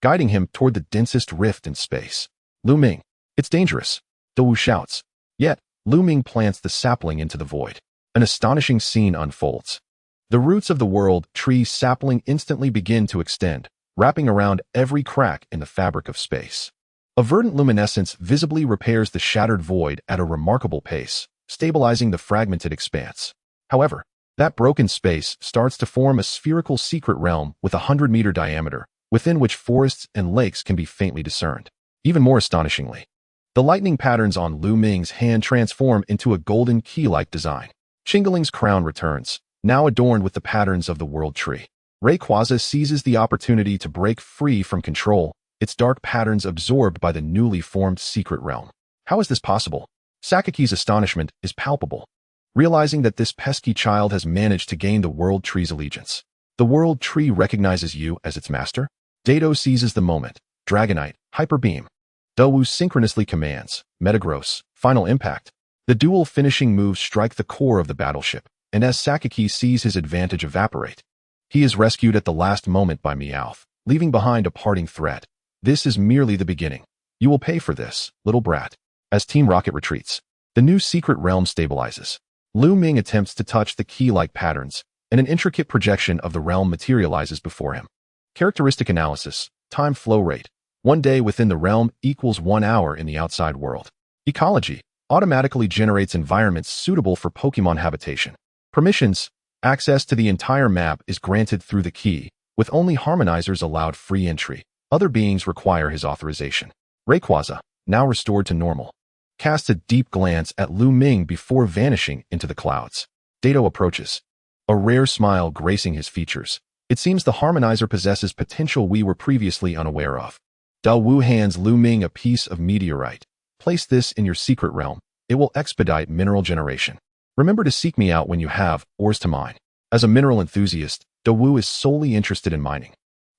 guiding him toward the densest rift in space. Lu Ming, it's dangerous, Dawoo shouts. Yet, Lu Ming plants the sapling into the void. An astonishing scene unfolds. The roots of the World Tree sapling instantly begin to extend, wrapping around every crack in the fabric of space. A verdant luminescence visibly repairs the shattered void at a remarkable pace, stabilizing the fragmented expanse. However, that broken space starts to form a spherical secret realm with a 100-meter diameter, within which forests and lakes can be faintly discerned. Even more astonishingly, the lightning patterns on Lu Ming's hand transform into a golden key-like design. Chingling's crown returns, now adorned with the patterns of the World Tree. Rayquaza seizes the opportunity to break free from control, its dark patterns absorbed by the newly formed secret realm. How is this possible? Sakaki's astonishment is palpable, realizing that this pesky child has managed to gain the World Tree's allegiance. The World Tree recognizes you as its master? Dato seizes the moment. Dragonite, Hyper Beam. Dawoo synchronously commands, Metagross, Final Impact. The dual finishing moves strike the core of the battleship, and as Sakaki sees his advantage evaporate, he is rescued at the last moment by Meowth, leaving behind a parting threat. This is merely the beginning. You will pay for this, little brat. As Team Rocket retreats, the new secret realm stabilizes. Lu Ming attempts to touch the key-like patterns, and an intricate projection of the realm materializes before him. Characteristic analysis, time flow rate. 1 day within the realm equals 1 hour in the outside world. Ecology automatically generates environments suitable for Pokémon habitation. Permissions, access to the entire map is granted through the key, with only harmonizers allowed free entry. Other beings require his authorization. Rayquaza, now restored to normal, casts a deep glance at Lu Ming before vanishing into the clouds. Dato approaches, a rare smile gracing his features. It seems the harmonizer possesses potential we were previously unaware of. Dawoo hands Lu Ming a piece of meteorite. Place this in your secret realm. It will expedite mineral generation. Remember to seek me out when you have ores to mine. As a mineral enthusiast, Dawoo is solely interested in mining.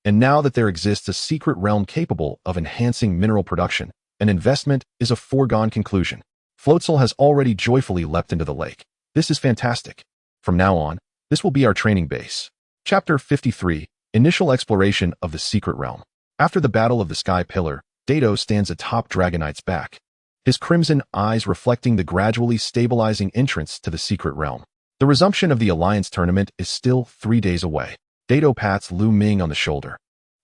And now that there exists a secret realm capable of enhancing mineral production, an investment is a foregone conclusion. Floatzel has already joyfully leapt into the lake. This is fantastic. From now on, this will be our training base. Chapter 53, Initial Exploration of the Secret Realm. After the Battle of the Sky Pillar, Dato stands atop Dragonite's back, his crimson eyes reflecting the gradually stabilizing entrance to the secret realm. The resumption of the Alliance tournament is still 3 days away. Dato pats Lu Ming on the shoulder.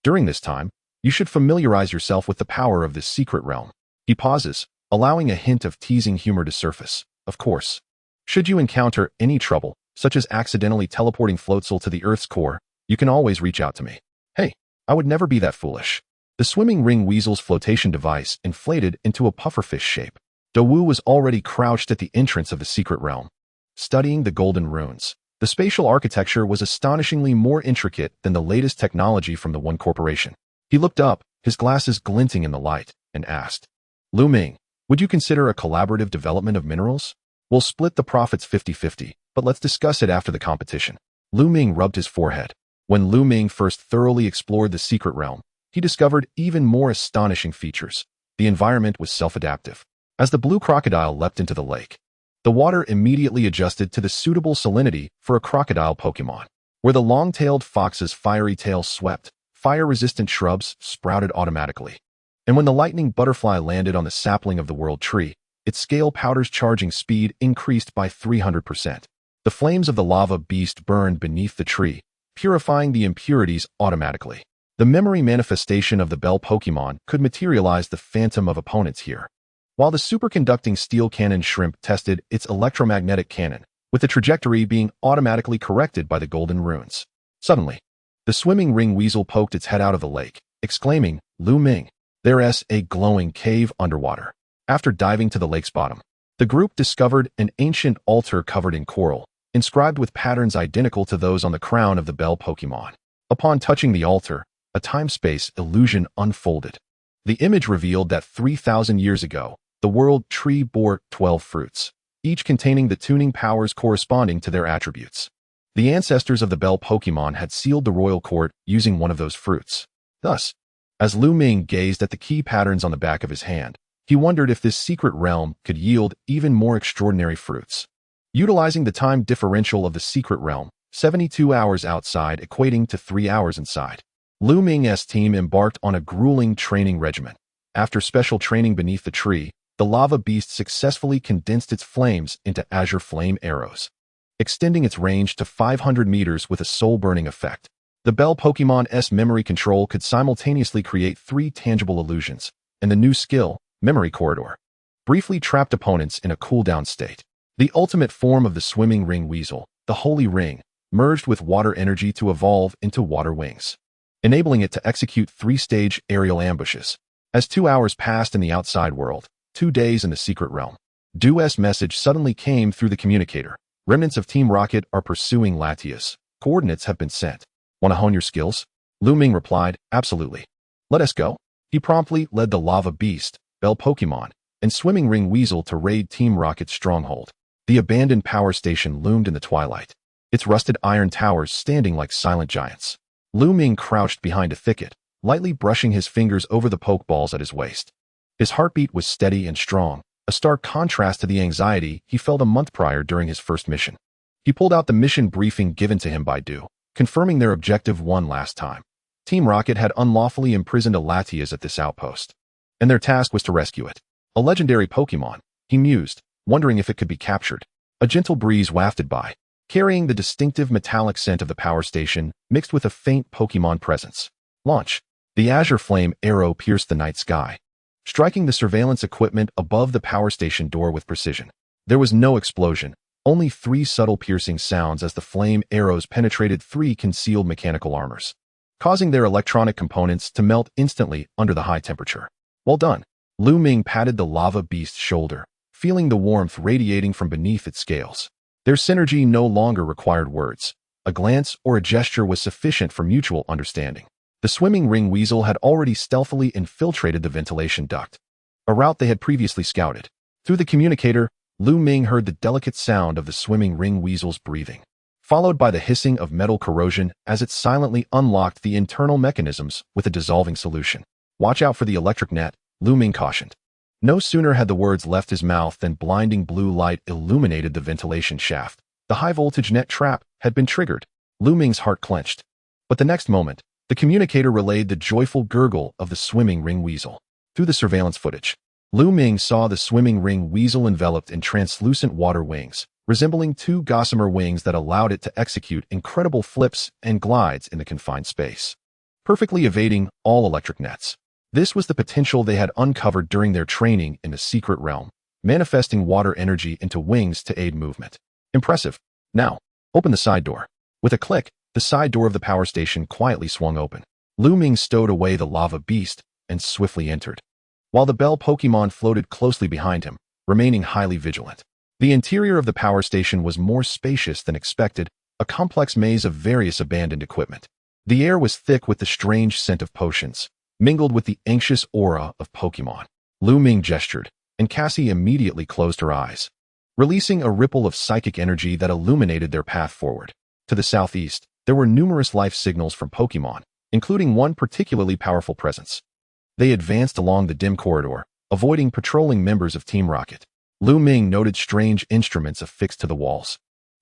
During this time, you should familiarize yourself with the power of this secret realm. He pauses, allowing a hint of teasing humor to surface. Of course, should you encounter any trouble, such as accidentally teleporting Floatzel to the Earth's core, you can always reach out to me. Hey, I would never be that foolish. The swimming ring weasel's flotation device inflated into a pufferfish shape. Dawoo was already crouched at the entrance of the secret realm, studying the golden runes. The spatial architecture was astonishingly more intricate than the latest technology from the One Corporation. He looked up, his glasses glinting in the light, and asked, Lu Ming, would you consider a collaborative development of minerals? We'll split the profits 50-50. but let's discuss it after the competition. Lu Ming rubbed his forehead. When Lu Ming first thoroughly explored the secret realm, he discovered even more astonishing features. The environment was self-adaptive. As the blue crocodile leapt into the lake, the water immediately adjusted to the suitable salinity for a crocodile Pokémon. Where the long-tailed fox's fiery tail swept, fire-resistant shrubs sprouted automatically. And when the lightning butterfly landed on the sapling of the world tree, its scale powder's charging speed increased by 300%. The flames of the lava beast burned beneath the tree, purifying the impurities automatically. The memory manifestation of the Bell Pokémon could materialize the phantom of opponents here. While the superconducting steel cannon shrimp tested its electromagnetic cannon, with the trajectory being automatically corrected by the golden runes. Suddenly, the swimming ring weasel poked its head out of the lake, exclaiming, "Lu Ming, there's a glowing cave underwater." After diving to the lake's bottom, the group discovered an ancient altar covered in coral, inscribed with patterns identical to those on the crown of the Bell Pokémon. Upon touching the altar, a time-space illusion unfolded. The image revealed that 3,000 years ago, the world tree bore 12 fruits, each containing the tuning powers corresponding to their attributes. The ancestors of the Bell Pokémon had sealed the royal court using one of those fruits. Thus, as Lu Ming gazed at the key patterns on the back of his hand, he wondered if this secret realm could yield even more extraordinary fruits. Utilizing the time differential of the secret realm, 72 hours outside equating to 3 hours inside, Lu Ming's team embarked on a grueling training regimen. After special training beneath the tree, the lava beast successfully condensed its flames into azure flame arrows, extending its range to 500 meters with a soul-burning effect. The Bell Pokémon's memory control could simultaneously create 3 tangible illusions, and the new skill, Memory Corridor, briefly trapped opponents in a cooldown state. The ultimate form of the swimming ring weasel, the Holy Ring, merged with water energy to evolve into water wings, enabling it to execute 3-stage aerial ambushes. As 2 hours passed in the outside world, 2 days in the secret realm, Du's message suddenly came through the communicator. Remnants of Team Rocket are pursuing Latias. Coordinates have been sent. Want to hone your skills? Lu Ming replied, absolutely. Let us go. He promptly led the Lava Beast, Bell Pokémon, and Swimming Ring Weasel to raid Team Rocket's stronghold. The abandoned power station loomed in the twilight, its rusted iron towers standing like silent giants. Lu Ming crouched behind a thicket, lightly brushing his fingers over the pokeballs at his waist. His heartbeat was steady and strong, a stark contrast to the anxiety he felt a month prior during his first mission. He pulled out the mission briefing given to him by Du, confirming their objective one last time. Team Rocket had unlawfully imprisoned a Latias at this outpost, and their task was to rescue it. A legendary Pokémon, he mused, wondering if it could be captured. A gentle breeze wafted by, carrying the distinctive metallic scent of the power station mixed with a faint Pokémon presence. Launch. The azure flame arrow pierced the night sky, striking the surveillance equipment above the power station door with precision. There was no explosion, only 3 subtle piercing sounds as the flame arrows penetrated 3 concealed mechanical armors, causing their electronic components to melt instantly under the high temperature. Well done. Lu Ming patted the lava beast's shoulder, feeling the warmth radiating from beneath its scales. Their synergy no longer required words. A glance or a gesture was sufficient for mutual understanding. The swimming ring weasel had already stealthily infiltrated the ventilation duct, a route they had previously scouted. Through the communicator, Lu Ming heard the delicate sound of the swimming ring weasel's breathing, followed by the hissing of metal corrosion as it silently unlocked the internal mechanisms with a dissolving solution. Watch out for the electric net, Lu Ming cautioned. No sooner had the words left his mouth than blinding blue light illuminated the ventilation shaft. The high-voltage net trap had been triggered. Lu Ming's heart clenched. But the next moment, the communicator relayed the joyful gurgle of the swimming ring weasel. Through the surveillance footage, Lu Ming saw the swimming ring weasel enveloped in translucent water wings, resembling 2 gossamer wings that allowed it to execute incredible flips and glides in the confined space, perfectly evading all electric nets. This was the potential they had uncovered during their training in the secret realm, manifesting water energy into wings to aid movement. Impressive. Now, open the side door. With a click, the side door of the power station quietly swung open. Lu Ming stowed away the lava beast and swiftly entered, while the Bell Pokémon floated closely behind him, remaining highly vigilant. The interior of the power station was more spacious than expected, a complex maze of various abandoned equipment. The air was thick with the strange scent of potions, mingled with the anxious aura of Pokémon. Lu Ming gestured, and Cassie immediately closed her eyes. releasing a ripple of psychic energy that illuminated their path forward. To the southeast, there were numerous life signals from Pokémon, including one particularly powerful presence. They advanced along the dim corridor, avoiding patrolling members of Team Rocket. Lu Ming noted strange instruments affixed to the walls.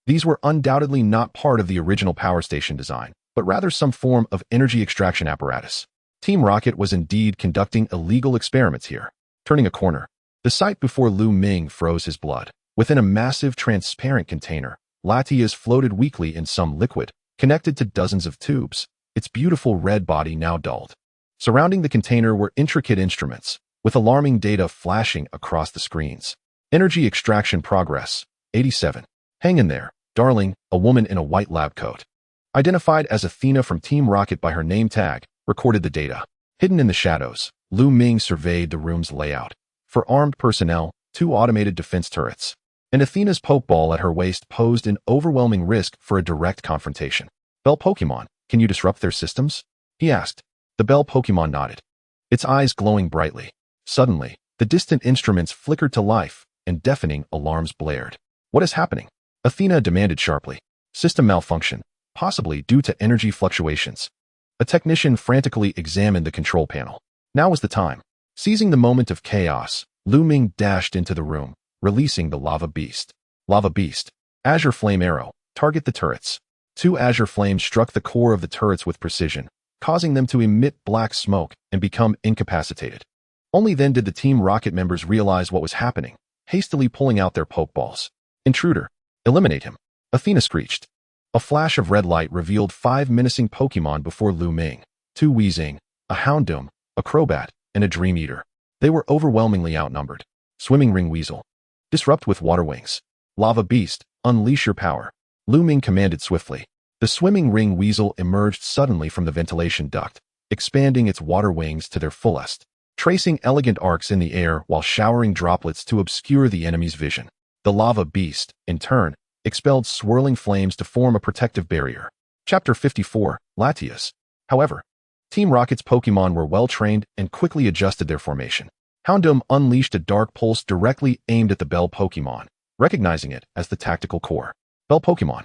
These were undoubtedly not part of the original power station design, but rather some form of energy extraction apparatus. Team Rocket was indeed conducting illegal experiments here. Turning a corner, the sight before Lu Ming froze his blood. Within a massive transparent container, Latias floated weakly in some liquid, connected to dozens of tubes, its beautiful red body now dulled. Surrounding the container were intricate instruments, with alarming data flashing across the screens. Energy extraction progress, 87. Hang in there, darling, a woman in a white lab coat. Identified as Athena from Team Rocket by her name tag, recorded the data. Hidden in the shadows, Lu Ming surveyed the room's layout. For armed personnel, 2 automated defense turrets. And Athena's pokeball at her waist posed an overwhelming risk for a direct confrontation. Bell Pokémon, can you disrupt their systems? He asked. The Bell Pokémon nodded, its eyes glowing brightly. Suddenly, the distant instruments flickered to life, and deafening alarms blared. What is happening? Athena demanded sharply. System malfunction, possibly due to energy fluctuations. A technician frantically examined the control panel. Now was the time. Seizing the moment of chaos, Lu Ming dashed into the room, releasing the Lava Beast. Lava Beast. Azure Flame Arrow. Target the turrets. 2 azure flames struck the core of the turrets with precision, causing them to emit black smoke and become incapacitated. Only then did the Team Rocket members realize what was happening, hastily pulling out their pokeballs. Intruder. Eliminate him. Athena screeched. A flash of red light revealed 5 menacing Pokémon before Lu Ming. 2 Weezing, a Houndoom, a Crobat, and a Dream Eater. They were overwhelmingly outnumbered. Swimming Ring Weasel. Disrupt with water wings. Lava Beast, unleash your power. Lu Ming commanded swiftly. The Swimming Ring Weasel emerged suddenly from the ventilation duct, expanding its water wings to their fullest, tracing elegant arcs in the air while showering droplets to obscure the enemy's vision. The Lava Beast, in turn, expelled swirling flames to form a protective barrier. Chapter 54, Latias. However, Team Rocket's Pokémon were well-trained and quickly adjusted their formation. Houndoom unleashed a dark pulse directly aimed at the Bell Pokémon, recognizing it as the tactical core. Bell Pokémon.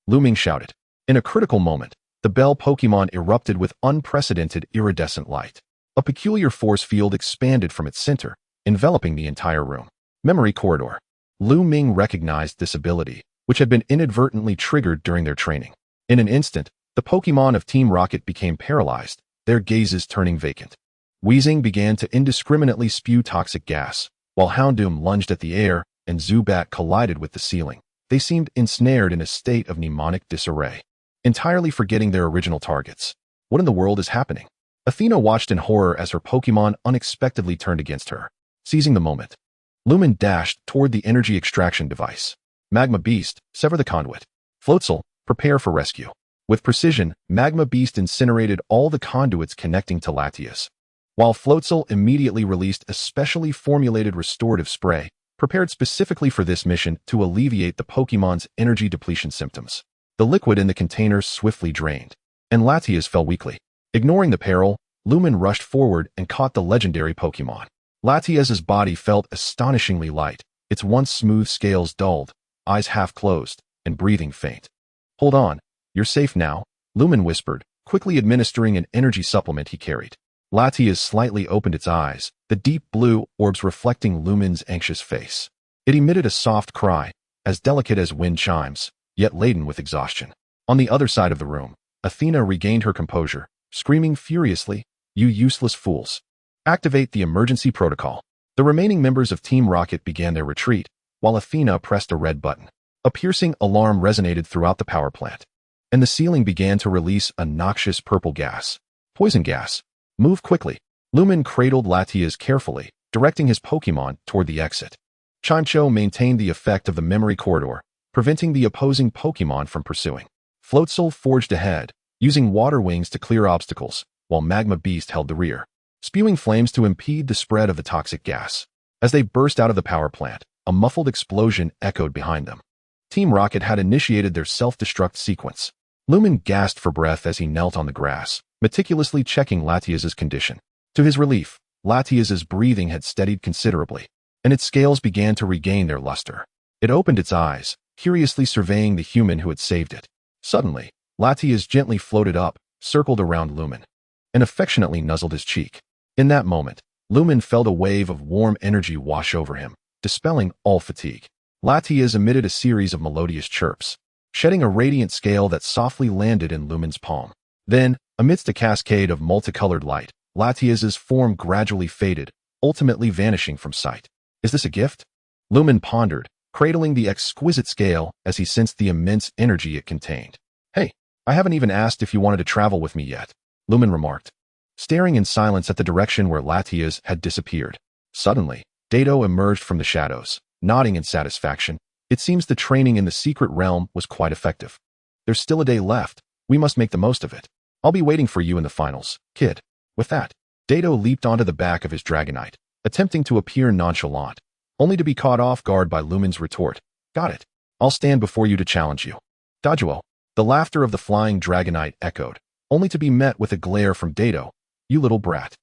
Lu Ming shouted. In a critical moment, the Bell Pokémon erupted with unprecedented iridescent light. A peculiar force field expanded from its center, enveloping the entire room. Memory Corridor. Lu Ming recognized this ability, which had been inadvertently triggered during their training. In an instant, the Pokémon of Team Rocket became paralyzed, their gazes turning vacant. Weezing began to indiscriminately spew toxic gas, while Houndoom lunged at the air and Zubat collided with the ceiling. They seemed ensnared in a state of mnemonic disarray, entirely forgetting their original targets. What in the world is happening? Athena watched in horror as her Pokémon unexpectedly turned against her. Seizing the moment, Lu Ming dashed toward the energy extraction device. Magma Beast, sever the conduit. Floatzel, prepare for rescue. With precision, Magma Beast incinerated all the conduits connecting to Latias, while Floatzel immediately released a specially formulated restorative spray, prepared specifically for this mission to alleviate the Pokémon's energy depletion symptoms. The liquid in the container swiftly drained, and Latias fell weakly. Ignoring the peril, Lu Ming rushed forward and caught the legendary Pokémon. Latias's body felt astonishingly light, its once smooth scales dulled, eyes half closed, and breathing faint. Hold on, you're safe now, Lu Ming whispered, quickly administering an energy supplement he carried. Latias slightly opened its eyes, the deep blue orbs reflecting Lu Ming's anxious face. It emitted a soft cry, as delicate as wind chimes, yet laden with exhaustion. On the other side of the room, Athena regained her composure, screaming furiously, "You useless fools! Activate the emergency protocol." The remaining members of Team Rocket began their retreat, while Athena pressed a red button. A piercing alarm resonated throughout the power plant, and the ceiling began to release a noxious purple gas. Poison gas. Move quickly. Lu Ming cradled Latias carefully, directing his Pokémon toward the exit. Chimecho maintained the effect of the memory corridor, preventing the opposing Pokémon from pursuing. Floatzel forged ahead, using water wings to clear obstacles, while Magma Beast held the rear, spewing flames to impede the spread of the toxic gas. As they burst out of the power plant, a muffled explosion echoed behind them. Team Rocket had initiated their self-destruct sequence. Lu Ming gasped for breath as he knelt on the grass, meticulously checking Latias's condition. To his relief, Latias's breathing had steadied considerably, and its scales began to regain their luster. It opened its eyes, curiously surveying the human who had saved it. Suddenly, Latias gently floated up, circled around Lu Ming, and affectionately nuzzled his cheek. In that moment, Lu Ming felt a wave of warm energy wash over him, dispelling all fatigue. Latias emitted a series of melodious chirps, shedding a radiant scale that softly landed in Lu Ming's palm. Then, amidst a cascade of multicolored light, Latias's form gradually faded, ultimately vanishing from sight. Is this a gift? Lu Ming pondered, cradling the exquisite scale as he sensed the immense energy it contained. Hey, I haven't even asked if you wanted to travel with me yet, Lu Ming remarked, staring in silence at the direction where Latias had disappeared. Suddenly, Dato emerged from the shadows, nodding in satisfaction. It seems the training in the secret realm was quite effective. There's still a day left. We must make the most of it. I'll be waiting for you in the finals, kid. With that, Dato leaped onto the back of his Dragonite, attempting to appear nonchalant, only to be caught off guard by Lu Ming's retort. Got it. I'll stand before you to challenge you. Dajuo. The laughter of the flying Dragonite echoed, only to be met with a glare from Dato. You little brat.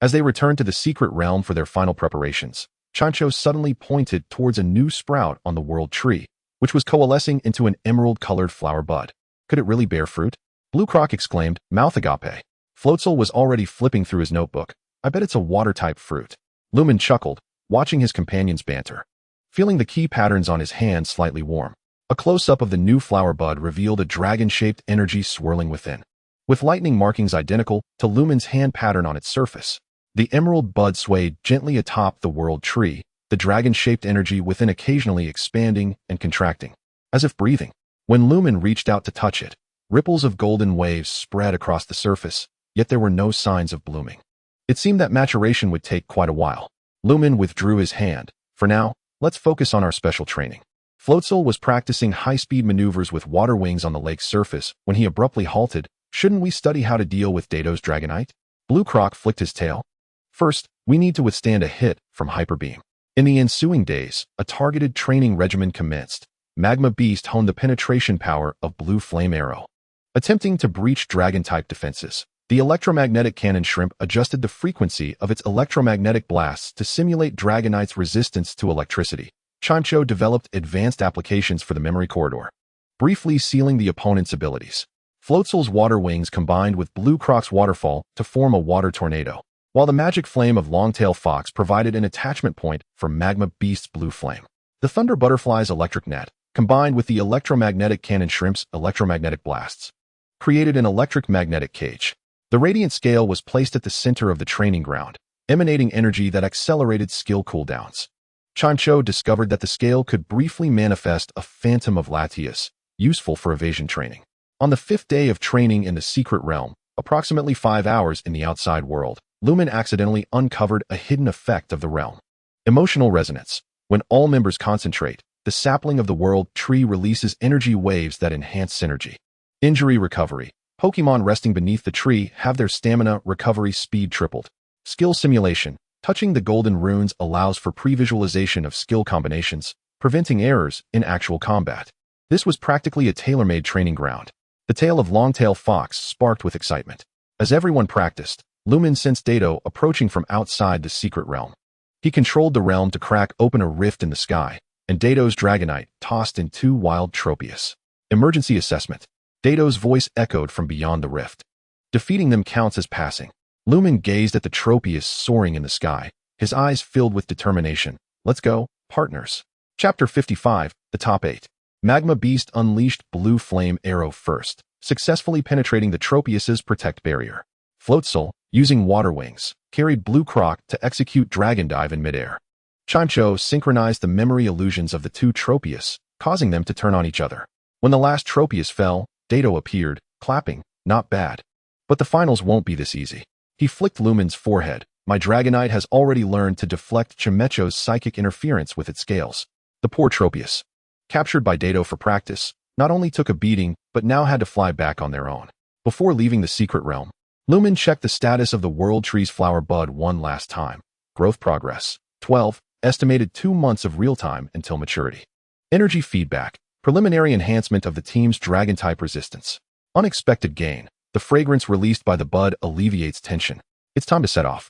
As they returned to the secret realm for their final preparations, Chancho suddenly pointed towards a new sprout on the world tree, which was coalescing into an emerald-colored flower bud. Could it really bear fruit? Blue Croc exclaimed, mouth agape. Floatzel was already flipping through his notebook. I bet it's a water-type fruit. Lu Ming chuckled, watching his companions banter. Feeling the key patterns on his hand slightly warm, a close-up of the new flower bud revealed a dragon-shaped energy swirling within, with lightning markings identical to Lu Ming's hand pattern on its surface. The emerald bud swayed gently atop the world tree, the dragon-shaped energy within occasionally expanding and contracting, as if breathing. When Lu Ming reached out to touch it, ripples of golden waves spread across the surface, yet there were no signs of blooming. It seemed that maturation would take quite a while. Lu Ming withdrew his hand. For now, let's focus on our special training. Floatzel was practicing high-speed maneuvers with water wings on the lake's surface when he abruptly halted. Shouldn't we study how to deal with Dato's Dragonite? Blue Croc flicked his tail. First, we need to withstand a hit from Hyper Beam. In the ensuing days, a targeted training regimen commenced. Magma Beast honed the penetration power of Blue Flame Arrow. Attempting to breach Dragon-type defenses, the electromagnetic cannon shrimp adjusted the frequency of its electromagnetic blasts to simulate Dragonite's resistance to electricity. Chancho developed advanced applications for the memory corridor, briefly sealing the opponent's abilities. Floatzel's water wings combined with Blue Croc's waterfall to form a water tornado, while the magic flame of Longtail Fox provided an attachment point for Magma Beast's blue flame. The Thunder Butterfly's electric net, combined with the electromagnetic cannon shrimp's electromagnetic blasts, created an electric magnetic cage. The radiant scale was placed at the center of the training ground, emanating energy that accelerated skill cooldowns. Chancho discovered that the scale could briefly manifest a phantom of Latias, useful for evasion training. On the 5th day of training in the secret realm, approximately 5 hours in the outside world, Lu Ming accidentally uncovered a hidden effect of the realm. Emotional resonance. When all members concentrate, the sapling of the world tree releases energy waves that enhance synergy. Injury recovery. Pokémon resting beneath the tree have their stamina recovery speed tripled. Skill simulation. Touching the golden runes allows for pre-visualization of skill combinations, preventing errors in actual combat. This was practically a tailor-made training ground. The tale of Longtail Fox sparked with excitement. As everyone practiced, Lu Ming sensed Dato approaching from outside the secret realm. He controlled the realm to crack open a rift in the sky, and Dato's Dragonite tossed in 2 wild Tropius. Emergency assessment. Dato's voice echoed from beyond the rift. Defeating them counts as passing. Lu Ming gazed at the Tropius soaring in the sky, his eyes filled with determination. Let's go, partners. Chapter 55, The Top 8. Magma Beast unleashed Blue Flame Arrow first, successfully penetrating the Tropius's protect barrier. Floatzel, using water wings, carried Blue Croc to execute Dragon Dive in midair. Chancho synchronized the memory illusions of the 2 Tropius, causing them to turn on each other. When the last Tropius fell, Dato appeared, clapping. Not bad. But the finals won't be this easy. He flicked Lu Ming's forehead. My Dragonite has already learned to deflect Chimecho's psychic interference with its scales. The poor Tropius, captured by Dato for practice, not only took a beating, but now had to fly back on their own. Before leaving the secret realm, Lu Ming checked the status of the world tree's flower bud one last time. Growth progress. 12. Estimated 2 months of real time until maturity. Energy feedback. Preliminary enhancement of the team's Dragon-type resistance. Unexpected gain. The fragrance released by the bud alleviates tension. It's time to set off.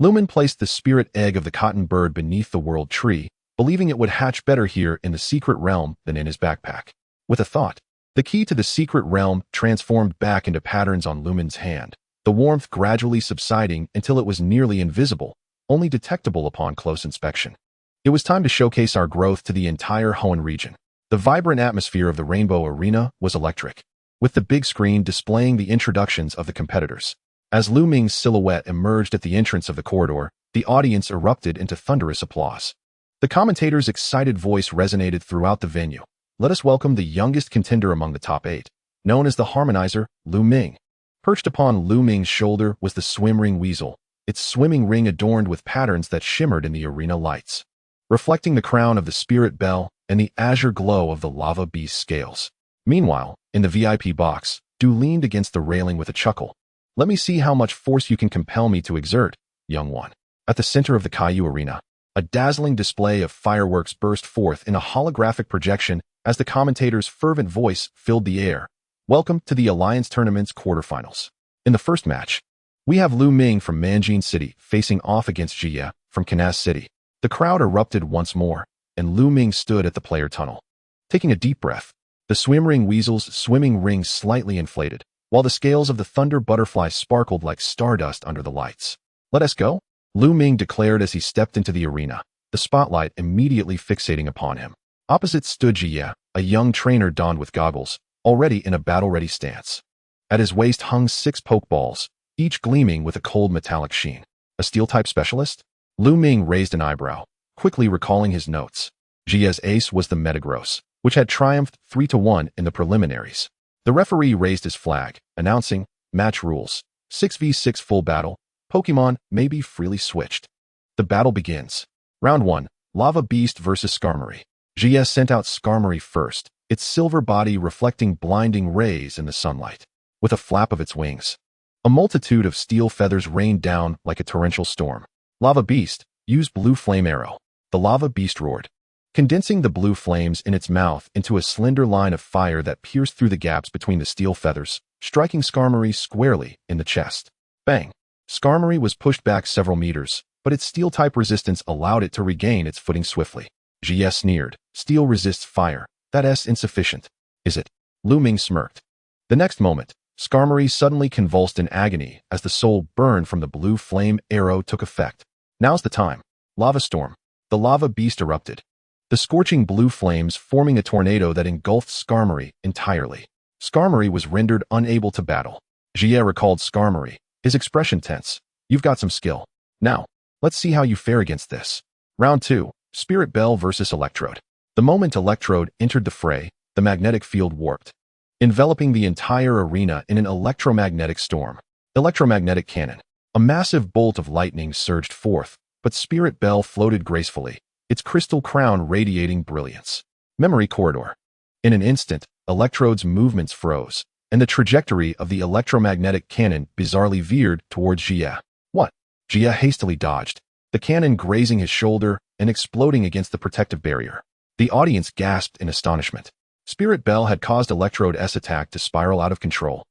Lu Ming placed the spirit egg of the cotton bird beneath the world tree, believing it would hatch better here in the secret realm than in his backpack. With a thought, the key to the secret realm transformed back into patterns on Lu Ming's hand, the warmth gradually subsiding until it was nearly invisible, only detectable upon close inspection. It was time to showcase our growth to the entire Hoenn region. The vibrant atmosphere of the Rainbow Arena was electric, with the big screen displaying the introductions of the competitors. As Lu Ming's silhouette emerged at the entrance of the corridor, the audience erupted into thunderous applause. The commentator's excited voice resonated throughout the venue. Let us welcome the youngest contender among the top 8, known as the Harmonizer, Lu Ming. Perched upon Lu Ming's shoulder was the swim ring weasel, its swimming ring adorned with patterns that shimmered in the arena lights, reflecting the crown of the spirit bell and the azure glow of the lava beast scales. Meanwhile, in the VIP box, Du leaned against the railing with a chuckle. Let me see how much force you can compel me to exert, young one. At the center of the Caillou Arena, a dazzling display of fireworks burst forth in a holographic projection as the commentator's fervent voice filled the air. Welcome to the Alliance Tournament's quarterfinals. In the first match, we have Lu Ming from Manjin City facing off against Jie from Canas City. The crowd erupted once more, and Lu Ming stood at the player tunnel. Taking a deep breath, the swim ring weasel's swimming rings slightly inflated, while the scales of the thunder butterfly sparkled like stardust under the lights. Let us go, Lu Ming declared as he stepped into the arena, the spotlight immediately fixating upon him. Opposite stood Jie, a young trainer donned with goggles, already in a battle-ready stance. At his waist hung 6 pokeballs, each gleaming with a cold metallic sheen. A steel-type specialist? Lu Ming raised an eyebrow, quickly recalling his notes. Jie's ace was the Metagross, which had triumphed 3-1 in the preliminaries. The referee raised his flag, announcing, match rules, 6v6 full battle, Pokemon may be freely switched. The battle begins. Round 1, Lava Beast versus Skarmory. Jie sent out Skarmory first, its silver body reflecting blinding rays in the sunlight. With a flap of its wings, a multitude of steel feathers rained down like a torrential storm. Lava Beast, use Blue Flame Arrow. The Lava Beast roared, condensing the blue flames in its mouth into a slender line of fire that pierced through the gaps between the steel feathers, striking Skarmory squarely in the chest. Bang! Skarmory was pushed back several meters, but its steel-type resistance allowed it to regain its footing swiftly. Jie sneered, steel resists fire. That's insufficient. Is it? Lu Ming smirked. The next moment, Skarmory suddenly convulsed in agony as the soul burned from the blue flame arrow took effect. Now's the time. Lava Storm. The lava beast erupted, the scorching blue flames forming a tornado that engulfed Skarmory entirely. Skarmory was rendered unable to battle. Jie recalled Skarmory, his expression tense. You've got some skill. Now, let's see how you fare against this. Round 2, Spirit Bell versus Electrode. The moment Electrode entered the fray, the magnetic field warped, enveloping the entire arena in an electromagnetic storm. Electromagnetic Cannon. A massive bolt of lightning surged forth, but Spirit Bell floated gracefully, its crystal crown radiating brilliance. Memory Corridor. In an instant, Electrode's movements froze, and the trajectory of the electromagnetic cannon bizarrely veered towards Jie. What? Jie hastily dodged, the cannon grazing his shoulder and exploding against the protective barrier. The audience gasped in astonishment. Spirit Bell had caused Electrode's attack to spiral out of control.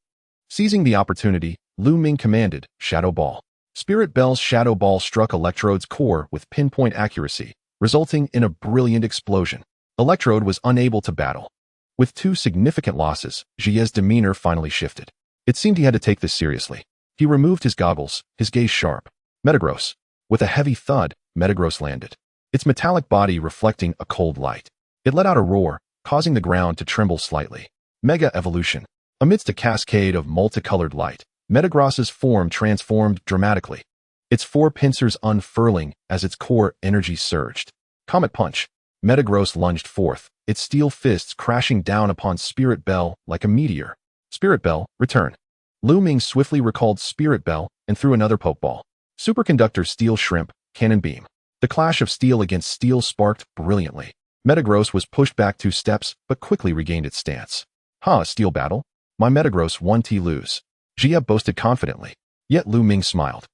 Seizing the opportunity, Lu Ming commanded, Shadow Ball. Spirit Bell's Shadow Ball struck Electrode's core with pinpoint accuracy, resulting in a brilliant explosion. Electrode was unable to battle. With 2 significant losses, Jie's demeanor finally shifted. It seemed he had to take this seriously. He removed his goggles, his gaze sharp. Metagross. With a heavy thud, Metagross landed, its metallic body reflecting a cold light. It let out a roar, causing the ground to tremble slightly. Mega Evolution. Amidst a cascade of multicolored light, Metagross's form transformed dramatically, its 4 pincers unfurling as its core energy surged. Comet Punch. Metagross lunged forth, its steel fists crashing down upon Spirit Bell like a meteor. Spirit Bell, return. Lu Ming swiftly recalled Spirit Bell and threw another Pokeball. Superconductor Steel Shrimp, Cannon Beam. The clash of steel against steel sparked brilliantly. Metagross was pushed back 2 steps, but quickly regained its stance. Steel battle? My Metagross 1T lose. Jie boasted confidently. Yet Lu Ming smiled.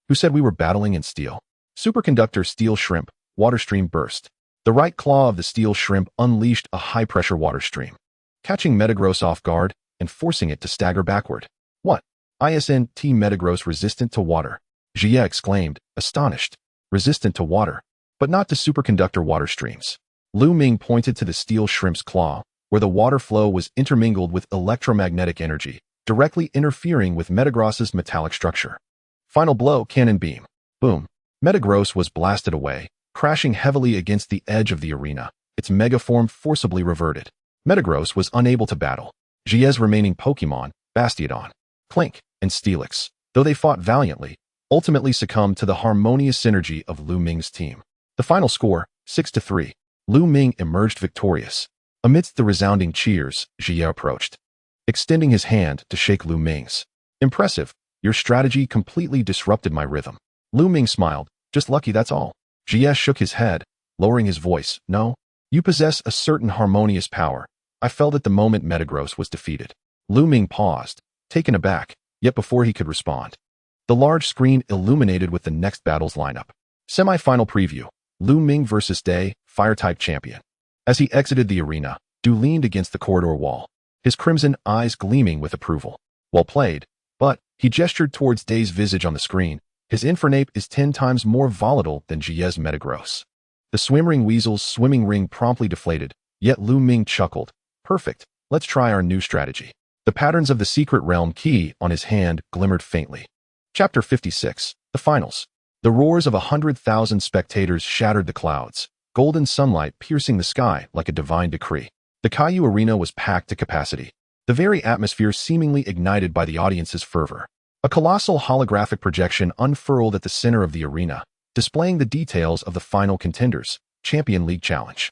Who said we were battling in steel? Superconductor Steel Shrimp, Water Stream burst. The right claw of the Steel Shrimp unleashed a high-pressure water stream, catching Metagross off guard and forcing it to stagger backward. What? ISNT Metagross resistant to water? Jie exclaimed, astonished. Resistant to water? but not to superconductor water streams. Lu Ming pointed to the steel shrimp's claw, where the water flow was intermingled with electromagnetic energy, directly interfering with Metagross's metallic structure. Final blow, cannon beam. Boom. Metagross was blasted away, crashing heavily against the edge of the arena, its megaform forcibly reverted. Metagross was unable to battle. Gia's remaining Pokémon, Bastiodon, Clink, and Steelix, though they fought valiantly, ultimately succumbed to the harmonious synergy of Lu Ming's team. The final score, 6-3. Lu Ming emerged victorious. Amidst the resounding cheers, Gia approached, extending his hand to shake Lu Ming's. Impressive. Your strategy completely disrupted my rhythm. Lu Ming smiled. Just lucky, that's all. Gia shook his head, lowering his voice. No, you possess a certain harmonious power. I felt at the moment Metagross was defeated. Lu Ming paused, taken aback, yet before he could respond, the large screen illuminated with the next battle's lineup. Semi-final preview. Lu Ming vs. Day, Fire-type champion. As he exited the arena, Du leaned against the corridor wall, his crimson eyes gleaming with approval. Well played, but he gestured towards Day's visage on the screen. His Infernape is 10 times more volatile than Gia's Metagross. The Swimmering Weasel's swimming ring promptly deflated, yet Lu Ming chuckled. Perfect, let's try our new strategy. The patterns of the secret realm key on his hand glimmered faintly. Chapter 56. The Finals. The roars of 100,000 spectators shattered the clouds, golden sunlight piercing the sky like a divine decree. The Caillou Arena was packed to capacity, the very atmosphere seemingly ignited by the audience's fervor. A colossal holographic projection unfurled at the center of the arena, displaying the details of the final contenders, Champion League Challenge.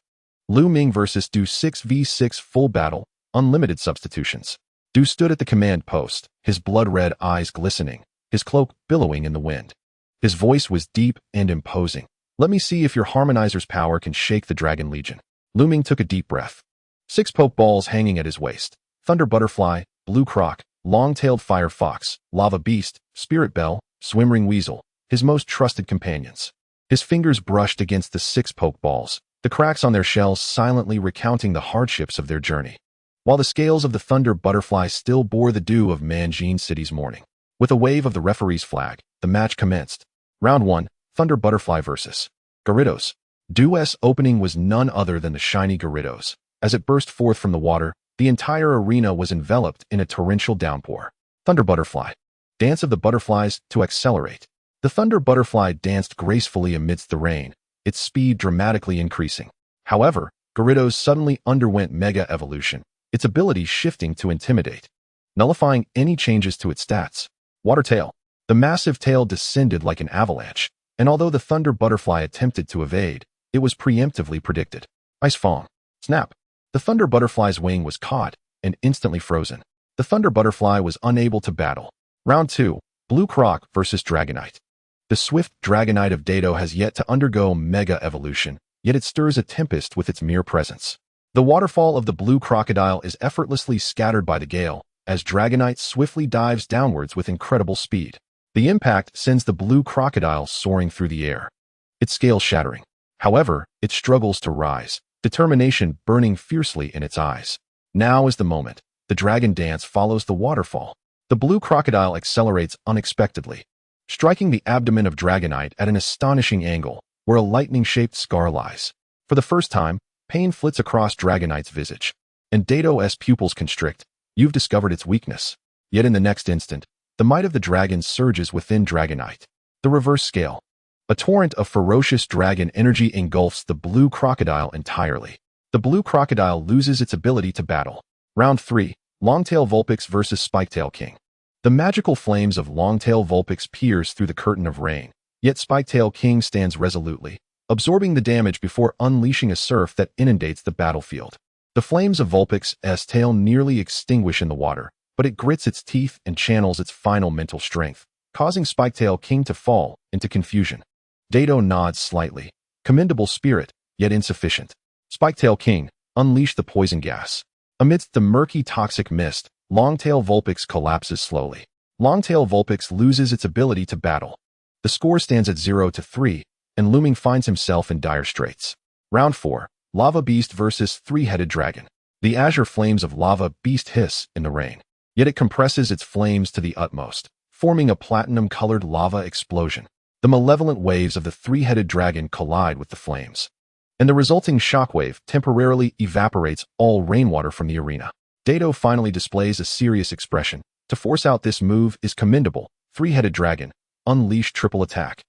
Lu Ming vs. Du 6v6 full battle, unlimited substitutions. Du stood at the command post, his blood-red eyes glistening, his cloak billowing in the wind. His voice was deep and imposing. Let me see if your harmonizer's power can shake the Dragon Legion. Lu Ming took a deep breath. 6 Pokeballs hanging at his waist. Thunder Butterfly, Blue Croc, Long-tailed Fire Fox, Lava Beast, Spirit Bell, Swimmering Weasel, his most trusted companions. His fingers brushed against the 6 Pokeballs, the cracks on their shells silently recounting the hardships of their journey. While the scales of the Thunder Butterfly still bore the dew of Manjin City's morning. With a wave of the referee's flag, the match commenced. Round 1, Thunder Butterfly vs. Gyarados. Du's opening was none other than the shiny Gyarados. As it burst forth from the water, the entire arena was enveloped in a torrential downpour. Thunder Butterfly. Dance of the Butterflies to accelerate. The Thunder Butterfly danced gracefully amidst the rain, its speed dramatically increasing. However, Gyarados suddenly underwent Mega Evolution, its ability shifting to Intimidate, nullifying any changes to its stats. Water Tail. The massive tail descended like an avalanche, and although the Thunder Butterfly attempted to evade, it was preemptively predicted. Ice Fong. Snap. The Thunder Butterfly's wing was caught and instantly frozen. The Thunder Butterfly was unable to battle. Round 2, Blue Croc vs. Dragonite. The swift Dragonite of Dado has yet to undergo Mega Evolution, yet it stirs a tempest with its mere presence. The waterfall of the Blue Crocodile is effortlessly scattered by the gale, as Dragonite swiftly dives downwards with incredible speed. The impact sends the Blue Crocodile soaring through the air, its scales shattering. However, it struggles to rise, determination burning fiercely in its eyes. Now is the moment. The dragon dance follows the waterfall. The Blue Crocodile accelerates unexpectedly, striking the abdomen of Dragonite at an astonishing angle, where a lightning-shaped scar lies. For the first time, pain flits across Dragonite's visage, and Dado's pupils constrict. You've discovered its weakness. Yet in the next instant, the might of the dragon surges within Dragonite. The reverse scale. A torrent of ferocious dragon energy engulfs the Blue Crocodile entirely. The Blue Crocodile loses its ability to battle. Round 3, Longtail Vulpix vs. Spiketail King. The magical flames of Longtail Vulpix pierce through the curtain of rain, yet Spiketail King stands resolutely, absorbing the damage before unleashing a surf that inundates the battlefield. The flames of Vulpix's tail nearly extinguish in the water, but it grits its teeth and channels its final mental strength, causing Spiketail King to fall into confusion. Dado nods slightly. Commendable spirit, yet insufficient. Spiketail King, unleash the poison gas. Amidst the murky toxic mist, Longtail Vulpix collapses slowly. Longtail Vulpix loses its ability to battle. The score stands at 0-3, and Lu Ming finds himself in dire straits. Round 4, Lava Beast vs. Three-Headed Dragon. The azure flames of Lava Beast hiss in the rain, yet it compresses its flames to the utmost, forming a platinum-colored lava explosion. The malevolent waves of the three-headed dragon collide with the flames, and the resulting shockwave temporarily evaporates all rainwater from the arena. Dato finally displays a serious expression. To force out this move is commendable. Three-headed dragon, unleash triple attack.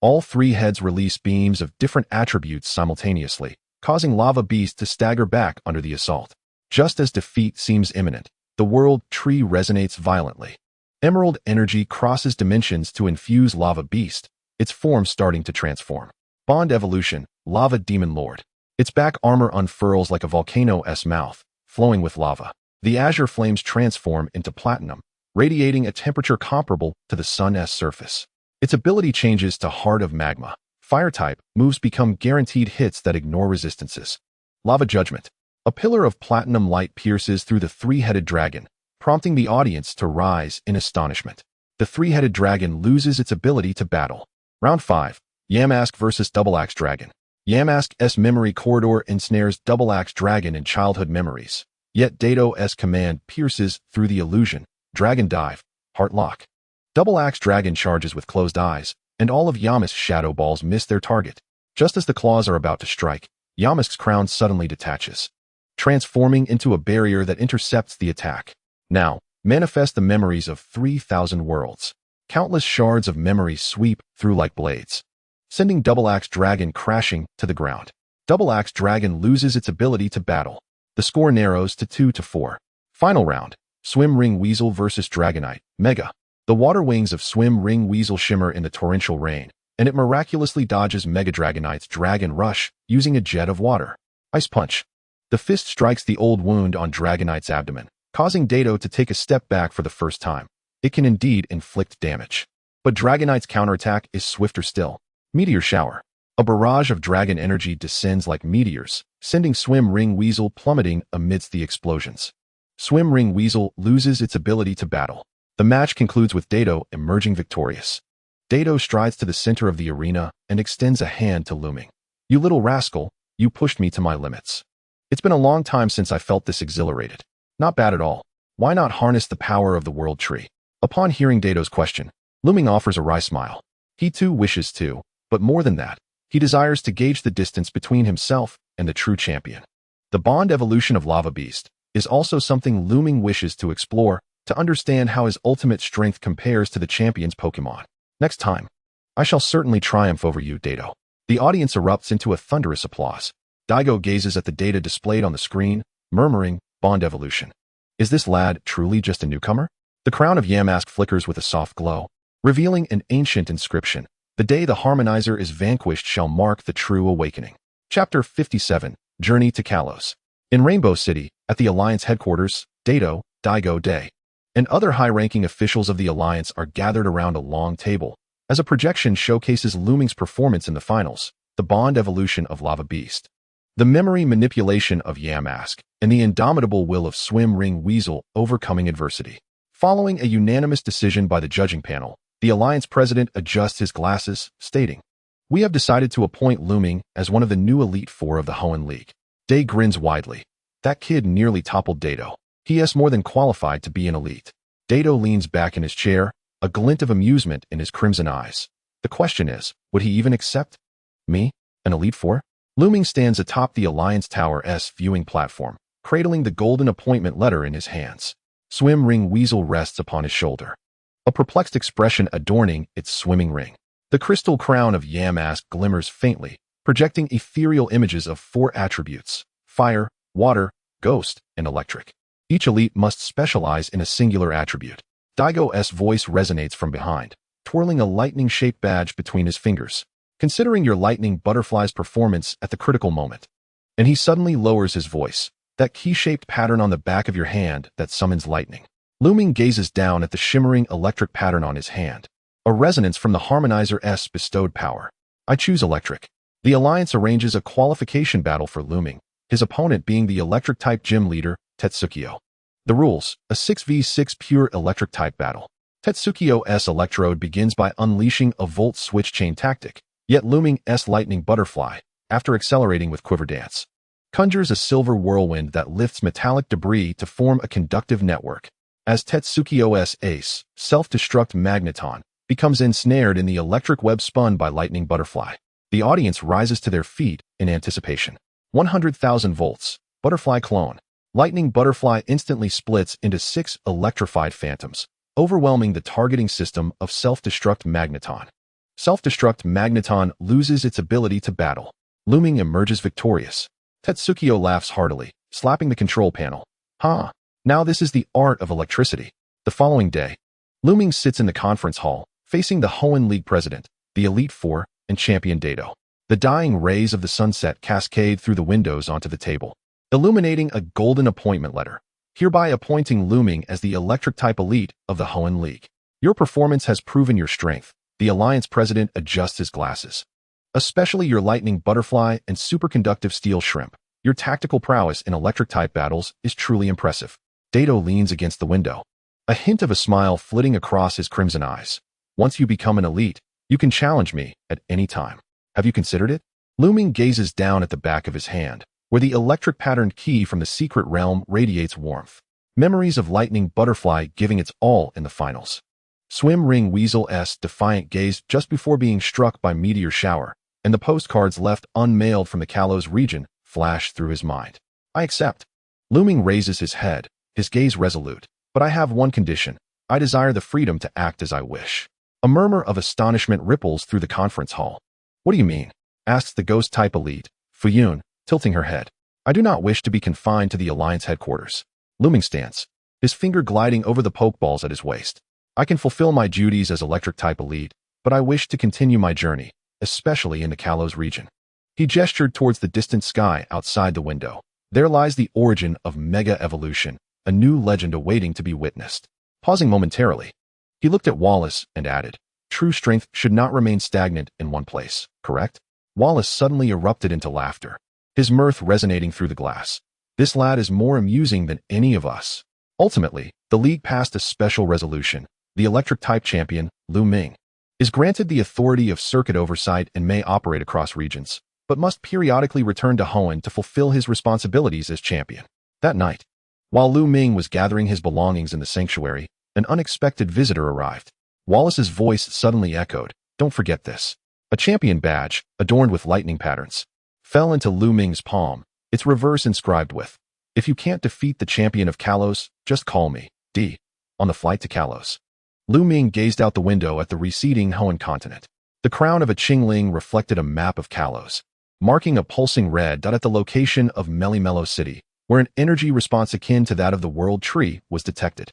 All three heads release beams of different attributes simultaneously, causing Lava Beast to stagger back under the assault. Just as defeat seems imminent, the world tree resonates violently. Emerald energy crosses dimensions to infuse Lava Beast, its form starting to transform. Bond evolution, Lava Demon Lord. Its back armor unfurls like a volcano's mouth, flowing with lava. The azure flames transform into platinum, radiating a temperature comparable to the sun's surface. Its ability changes to Heart of Magma. Fire-type moves become guaranteed hits that ignore resistances. Lava Judgment. A pillar of platinum light pierces through the three-headed dragon, prompting the audience to rise in astonishment. The three-headed dragon loses its ability to battle. Round 5. Yamask vs. Double Axe Dragon. Yamask's memory corridor ensnares Double Axe Dragon in childhood memories. Yet Dato's command pierces through the illusion. Dragon Dive. Heart Lock. Double Axe Dragon charges with closed eyes, and all of Yamask's shadow balls miss their target. Just as the claws are about to strike, Yamask's crown suddenly detaches, transforming into a barrier that intercepts the attack. Now, manifest the memories of 3,000 worlds. Countless shards of memories sweep through like blades, sending Double Axe Dragon crashing to the ground. Double Axe Dragon loses its ability to battle. The score narrows to 2-4. Final round. Swim Ring Weasel vs. Dragonite. Mega. The water wings of Swim Ring Weasel shimmer in the torrential rain, and it miraculously dodges Mega Dragonite's Dragon Rush using a jet of water. Ice Punch. The fist strikes the old wound on Dragonite's abdomen, causing Dato to take a step back for the first time. It can indeed inflict damage. But Dragonite's counterattack is swifter still. Meteor Shower. A barrage of dragon energy descends like meteors, sending Swim Ring Weasel plummeting amidst the explosions. Swim Ring Weasel loses its ability to battle. The match concludes with Dato emerging victorious. Dato strides to the center of the arena and extends a hand to Lu Ming. You little rascal, you pushed me to my limits. It's been a long time since I felt this exhilarated. Not bad at all. Why not harness the power of the world tree? Upon hearing Dato's question, Lu Ming offers a wry smile. He too wishes to, but more than that, he desires to gauge the distance between himself and the true champion. The bond evolution of Lava Beast is also something Lu Ming wishes to explore, to understand how his ultimate strength compares to the champion's Pokémon. Next time, I shall certainly triumph over you, Dato. The audience erupts into a thunderous applause. Daigo gazes at the data displayed on the screen, murmuring, Bond evolution. Is this lad truly just a newcomer? The crown of Yamask flickers with a soft glow, revealing an ancient inscription. The day the Harmonizer is vanquished shall mark the true awakening. Chapter 57, Journey to Kalos. In Rainbow City, at the Alliance headquarters, Dato, Daigo Day, and other high-ranking officials of the Alliance are gathered around a long table, as a projection showcases Lu Ming's performance in the finals, the bond evolution of Lava Beast, the memory manipulation of Yamask, and the indomitable will of Swim Ring Weasel overcoming adversity. Following a unanimous decision by the judging panel, the Alliance president adjusts his glasses, stating, "We have decided to appoint Lu Ming as one of the new Elite Four of the Hoenn League." Day grins widely. That kid nearly toppled Dato. He is more than qualified to be an elite. Dato leans back in his chair, a glint of amusement in his crimson eyes. The question is, would he even accept? Me? An Elite Four? Lu Ming stands atop the Alliance Tower's viewing platform, cradling the golden appointment letter in his hands. Swim Ring Weasel rests upon his shoulder, a perplexed expression adorning its swimming ring. The crystal crown of Yamask glimmers faintly, projecting ethereal images of 4 attributes: fire, water, ghost, and electric. Each elite must specialize in a singular attribute. Daigo's voice resonates from behind, twirling a lightning-shaped badge between his fingers. Considering your lightning butterfly's performance at the critical moment. And he suddenly lowers his voice, that key-shaped pattern on the back of your hand that summons lightning. Lu Ming gazes down at the shimmering electric pattern on his hand, a resonance from the Harmonizer's bestowed power. I choose electric. The Alliance arranges a qualification battle for Lu Ming, his opponent being the Electric-type gym leader, Tetsukiyo. The rules, a 6v6 pure Electric-type battle. Tetsukiyo's Electrode begins by unleashing a Volt Switch chain tactic, yet Lu Ming's Lightning Butterfly, after accelerating with Quiver Dance, conjures a silver whirlwind that lifts metallic debris to form a conductive network. As Tetsukiyo's Ace, Self-Destruct Magneton, becomes ensnared in the electric web spun by Lightning Butterfly. The audience rises to their feet in anticipation. 100,000 volts. Butterfly clone. Lightning Butterfly instantly splits into 6 electrified phantoms, overwhelming the targeting system of Self-Destruct Magneton. Self-Destruct Magneton loses its ability to battle. Lu Ming emerges victorious. Tetsukio laughs heartily, slapping the control panel. Now this is the art of electricity. The following day, Lu Ming sits in the conference hall, facing the Hoenn League president, the Elite Four, and Champion Dado. The dying rays of the sunset cascade through the windows onto the table, illuminating a golden appointment letter, hereby appointing Lu Ming as the Electric-type Elite of the Hoenn League. Your performance has proven your strength. The Alliance president adjusts his glasses. Especially your Lightning Butterfly and Superconductive Steel Shrimp. Your tactical prowess in Electric-type battles is truly impressive. Dado leans against the window, a hint of a smile flitting across his crimson eyes. Once you become an elite, you can challenge me at any time. Have you considered it? Lu Ming gazes down at the back of his hand, where the electric-patterned key from the secret realm radiates warmth. Memories of Lightning Butterfly giving its all in the finals. Swim Ring Weasel's defiant gaze just before being struck by meteor shower, and the postcards left unmailed from the Kalos region flash through his mind. I accept. Lu Ming raises his head, his gaze resolute. But I have one condition. I desire the freedom to act as I wish. A murmur of astonishment ripples through the conference hall. What do you mean? Asks the ghost-type elite, Fuyun, tilting her head. I do not wish to be confined to the Alliance headquarters. Lu Ming stands, his finger gliding over the pokeballs at his waist. I can fulfill my duties as Electric-type elite, but I wish to continue my journey, especially in the Kalos region. He gestured towards the distant sky outside the window. There lies the origin of Mega Evolution, a new legend awaiting to be witnessed. Pausing momentarily, he looked at Wallace and added, true strength should not remain stagnant in one place, correct? Wallace suddenly erupted into laughter, his mirth resonating through the glass. This lad is more amusing than any of us. Ultimately, the League passed a special resolution. The Electric-type champion, Lu Ming, is granted the authority of circuit oversight and may operate across regions, but must periodically return to Hoenn to fulfill his responsibilities as champion. That night, while Lu Ming was gathering his belongings in the sanctuary, an unexpected visitor arrived. Wallace's voice suddenly echoed, don't forget this. A champion badge, adorned with lightning patterns, fell into Lu Ming's palm, its reverse inscribed with, if you can't defeat the champion of Kalos, just call me, D. On the flight to Kalos, Lu Ming gazed out the window at the receding Hoenn continent. The crown of a Qingling reflected a map of Kalos, marking a pulsing red dot at the location of Mello City, where an energy response akin to that of the World Tree was detected.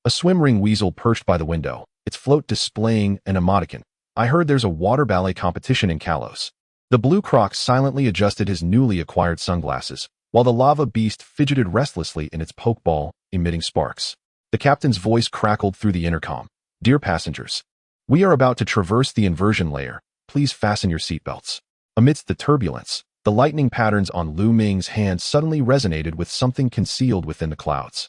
A swim ring weasel perched by the window, its float displaying an emoticon. I heard there's a water ballet competition in Kalos. The blue croc silently adjusted his newly acquired sunglasses, while the lava beast fidgeted restlessly in its pokeball, emitting sparks. The captain's voice crackled through the intercom. Dear passengers, we are about to traverse the inversion layer. Please fasten your seatbelts. Amidst the turbulence, the lightning patterns on Lu Ming's hand suddenly resonated with something concealed within the clouds.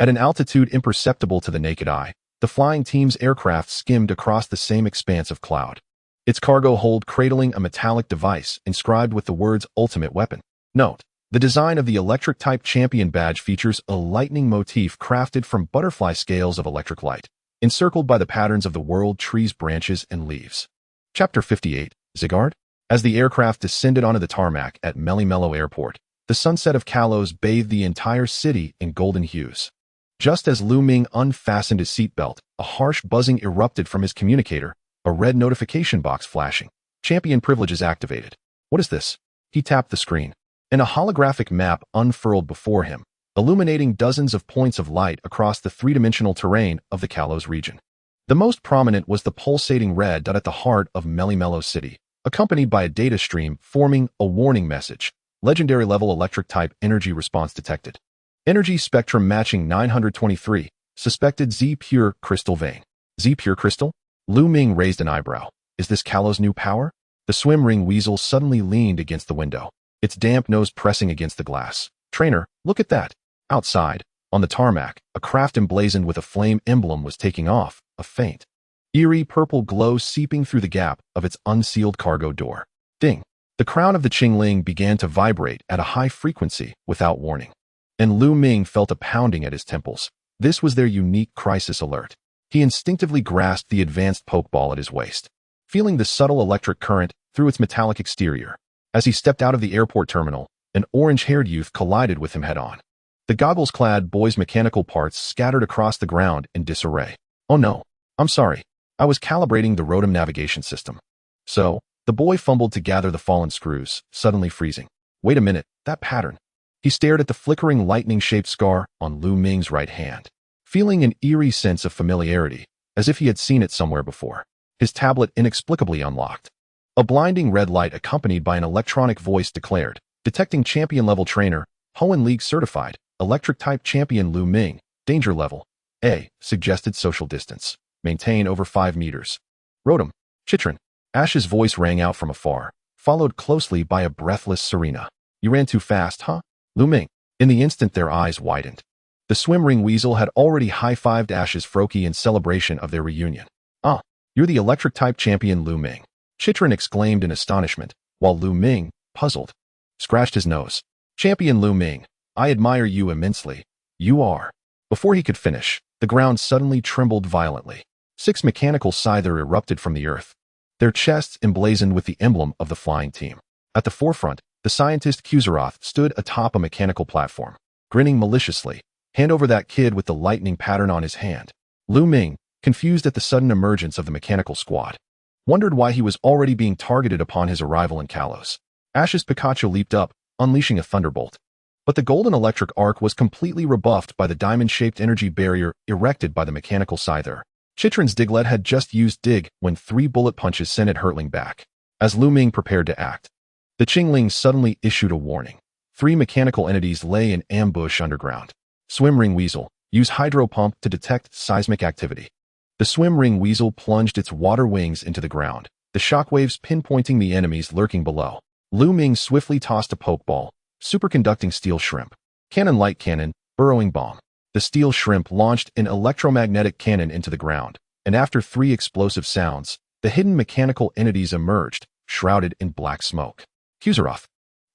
At an altitude imperceptible to the naked eye, the flying team's aircraft skimmed across the same expanse of cloud, its cargo hold cradling a metallic device inscribed with the words Ultimate Weapon. Note, the design of the Electric-type champion badge features a lightning motif crafted from butterfly scales of electric light, encircled by the patterns of the World Tree's branches and leaves. Chapter 58, Zygarde? As the aircraft descended onto the tarmac at Mello Airport, the sunset of Kalos bathed the entire city in golden hues. Just as Lu Ming unfastened his seatbelt, a harsh buzzing erupted from his communicator, a red notification box flashing. Champion privileges activated. What is this? He tapped the screen, and a holographic map unfurled before him, illuminating dozens of points of light across the three-dimensional terrain of the Kalos region. The most prominent was the pulsating red dot at the heart of Mello City, accompanied by a data stream forming a warning message. Legendary level electric-type energy response detected. Energy spectrum matching 923, suspected Z-pure crystal vein. Z-pure crystal? Lu Ming raised an eyebrow. Is this Kalos' new power? The swim ring weasel suddenly leaned against the window, its damp nose pressing against the glass. Trainer, look at that. Outside, on the tarmac, a craft emblazoned with a flame emblem was taking off, a faint, eerie purple glow seeping through the gap of its unsealed cargo door. Ding! The crown of the Qingling began to vibrate at a high frequency without warning, and Lu Ming felt a pounding at his temples. This was their unique crisis alert. He instinctively grasped the advanced pokeball at his waist, feeling the subtle electric current through its metallic exterior. As he stepped out of the airport terminal, an orange-haired youth collided with him head-on. The goggles-clad boy's mechanical parts scattered across the ground in disarray. "Oh no, I'm sorry. I was calibrating the Rotom navigation system." So, the boy fumbled to gather the fallen screws, suddenly freezing. "Wait a minute, that pattern." He stared at the flickering lightning-shaped scar on Lu Ming's right hand, feeling an eerie sense of familiarity, as if he had seen it somewhere before. His tablet inexplicably unlocked. A blinding red light accompanied by an electronic voice declared, "Detecting champion-level trainer, Hoenn League certified, Electric-type champion Lu Ming, danger level, A, suggested social distance, maintain over 5 meters. Rotom, Chitrin." Ash's voice rang out from afar, followed closely by a breathless Serena. "You ran too fast, huh, Lu Ming?" In the instant their eyes widened. The swim ring weasel had already high-fived Ash's Froakie in celebration of their reunion. "Ah, you're the Electric-type champion Lu Ming," Chitrin exclaimed in astonishment, while Lu Ming, puzzled, scratched his nose. "Champion Lu Ming, I admire you immensely. You are." Before he could finish, the ground suddenly trembled violently. 6 mechanical scyther erupted from the earth, their chests emblazoned with the emblem of the flying team. At the forefront, the scientist Kuzeroth stood atop a mechanical platform, grinning maliciously. "Hand over that kid with the lightning pattern on his hand." Lu Ming, confused at the sudden emergence of the mechanical squad, wondered why he was already being targeted upon his arrival in Kalos. Ash's Pikachu leaped up, unleashing a thunderbolt. But the golden electric arc was completely rebuffed by the diamond-shaped energy barrier erected by the mechanical scyther. Chitrin's Diglett had just used Dig when 3 bullet punches sent it hurtling back. As Lu Ming prepared to act, the Qingling suddenly issued a warning. 3 mechanical entities lay in ambush underground. Swim Ring Weasel, use Hydro Pump to detect seismic activity. The Swim Ring Weasel plunged its water wings into the ground, the shockwaves pinpointing the enemies lurking below. Lu Ming swiftly tossed a Pokeball, Superconducting Steel Shrimp. Cannon-like cannon, burrowing bomb. The Steel Shrimp launched an electromagnetic cannon into the ground, and after 3 explosive sounds, the hidden mechanical entities emerged, shrouded in black smoke. Kuzeroth,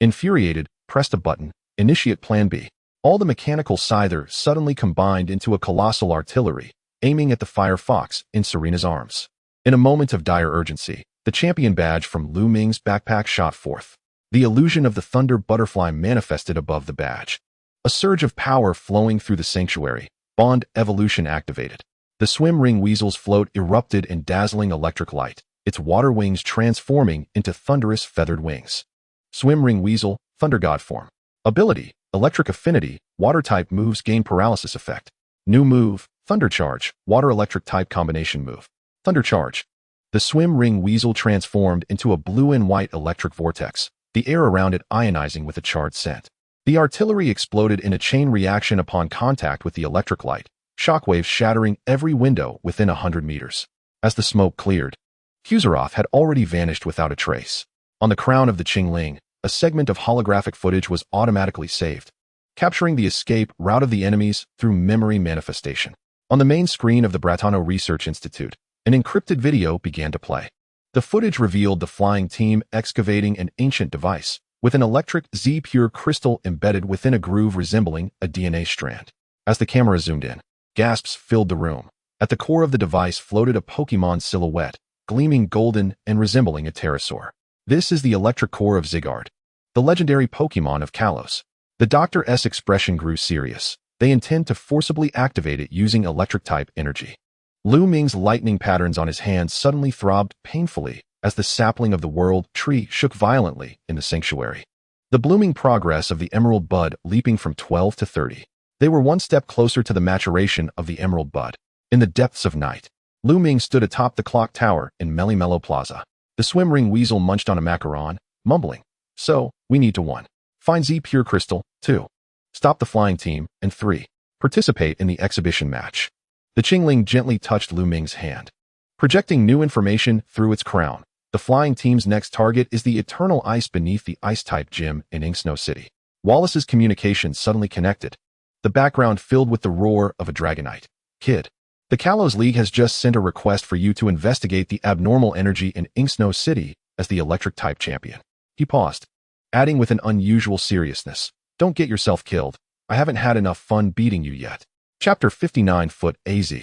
infuriated, pressed a button, initiate Plan B. All the mechanical scyther suddenly combined into a colossal artillery, aiming at the Fire Fox in Serena's arms. In a moment of dire urgency, the champion badge from Lu Ming's backpack shot forth. The illusion of the Thunder Butterfly manifested above the badge. A surge of power flowing through the sanctuary, bond evolution activated. The Swim Ring Weasel's float erupted in dazzling electric light, its water wings transforming into thunderous feathered wings. Swim Ring Weasel, Thunder God form. Ability, Electric Affinity, Water-type moves gain paralysis effect. New move, Thunder Charge, Water-Electric type combination move. Thunder Charge. The Swim Ring Weasel transformed into a blue and white electric vortex, the air around it ionizing with a charred scent. The artillery exploded in a chain reaction upon contact with the electric light, shockwaves shattering every window within 100 meters. As the smoke cleared, Kuzeroth had already vanished without a trace. On the crown of the Qingling, a segment of holographic footage was automatically saved, capturing the escape route of the enemies through memory manifestation. On the main screen of the Bratano Research Institute, an encrypted video began to play. The footage revealed the flying team excavating an ancient device, with an electric Z-pure crystal embedded within a groove resembling a DNA strand. As the camera zoomed in, gasps filled the room. At the core of the device floated a Pokémon silhouette, gleaming golden and resembling a pterosaur. This is the electric core of Zygarde, the legendary Pokémon of Kalos. The Dr. S expression grew serious. They intend to forcibly activate it using electric-type energy. Lu Ming's lightning patterns on his hands suddenly throbbed painfully as the sapling of the world tree shook violently in the sanctuary. The blooming progress of the emerald bud leaping from 12 to 30. They were one step closer to the maturation of the emerald bud. In the depths of night, Lu Ming stood atop the clock tower in Mello Plaza. The Swim Ring Weasel munched on a macaron, mumbling, "So, we need to 1. Find Z Pure Crystal, 2. Stop the flying team, and 3. Participate in the exhibition match." The Qingling gently touched Lu Ming's hand, projecting new information through its crown. The flying team's next target is the eternal ice beneath the ice-type gym in Inksnow City. Wallace's communication suddenly connected, the background filled with the roar of a Dragonite. "Kid, the Kalos League has just sent a request for you to investigate the abnormal energy in Inksnow City as the Electric-type champion." He paused, adding with an unusual seriousness, "Don't get yourself killed. I haven't had enough fun beating you yet." Chapter 59 Foot AZ.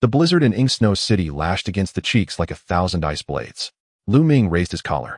The blizzard in Ink Snow City lashed against the cheeks like 1,000 ice blades. Lu Ming raised his collar,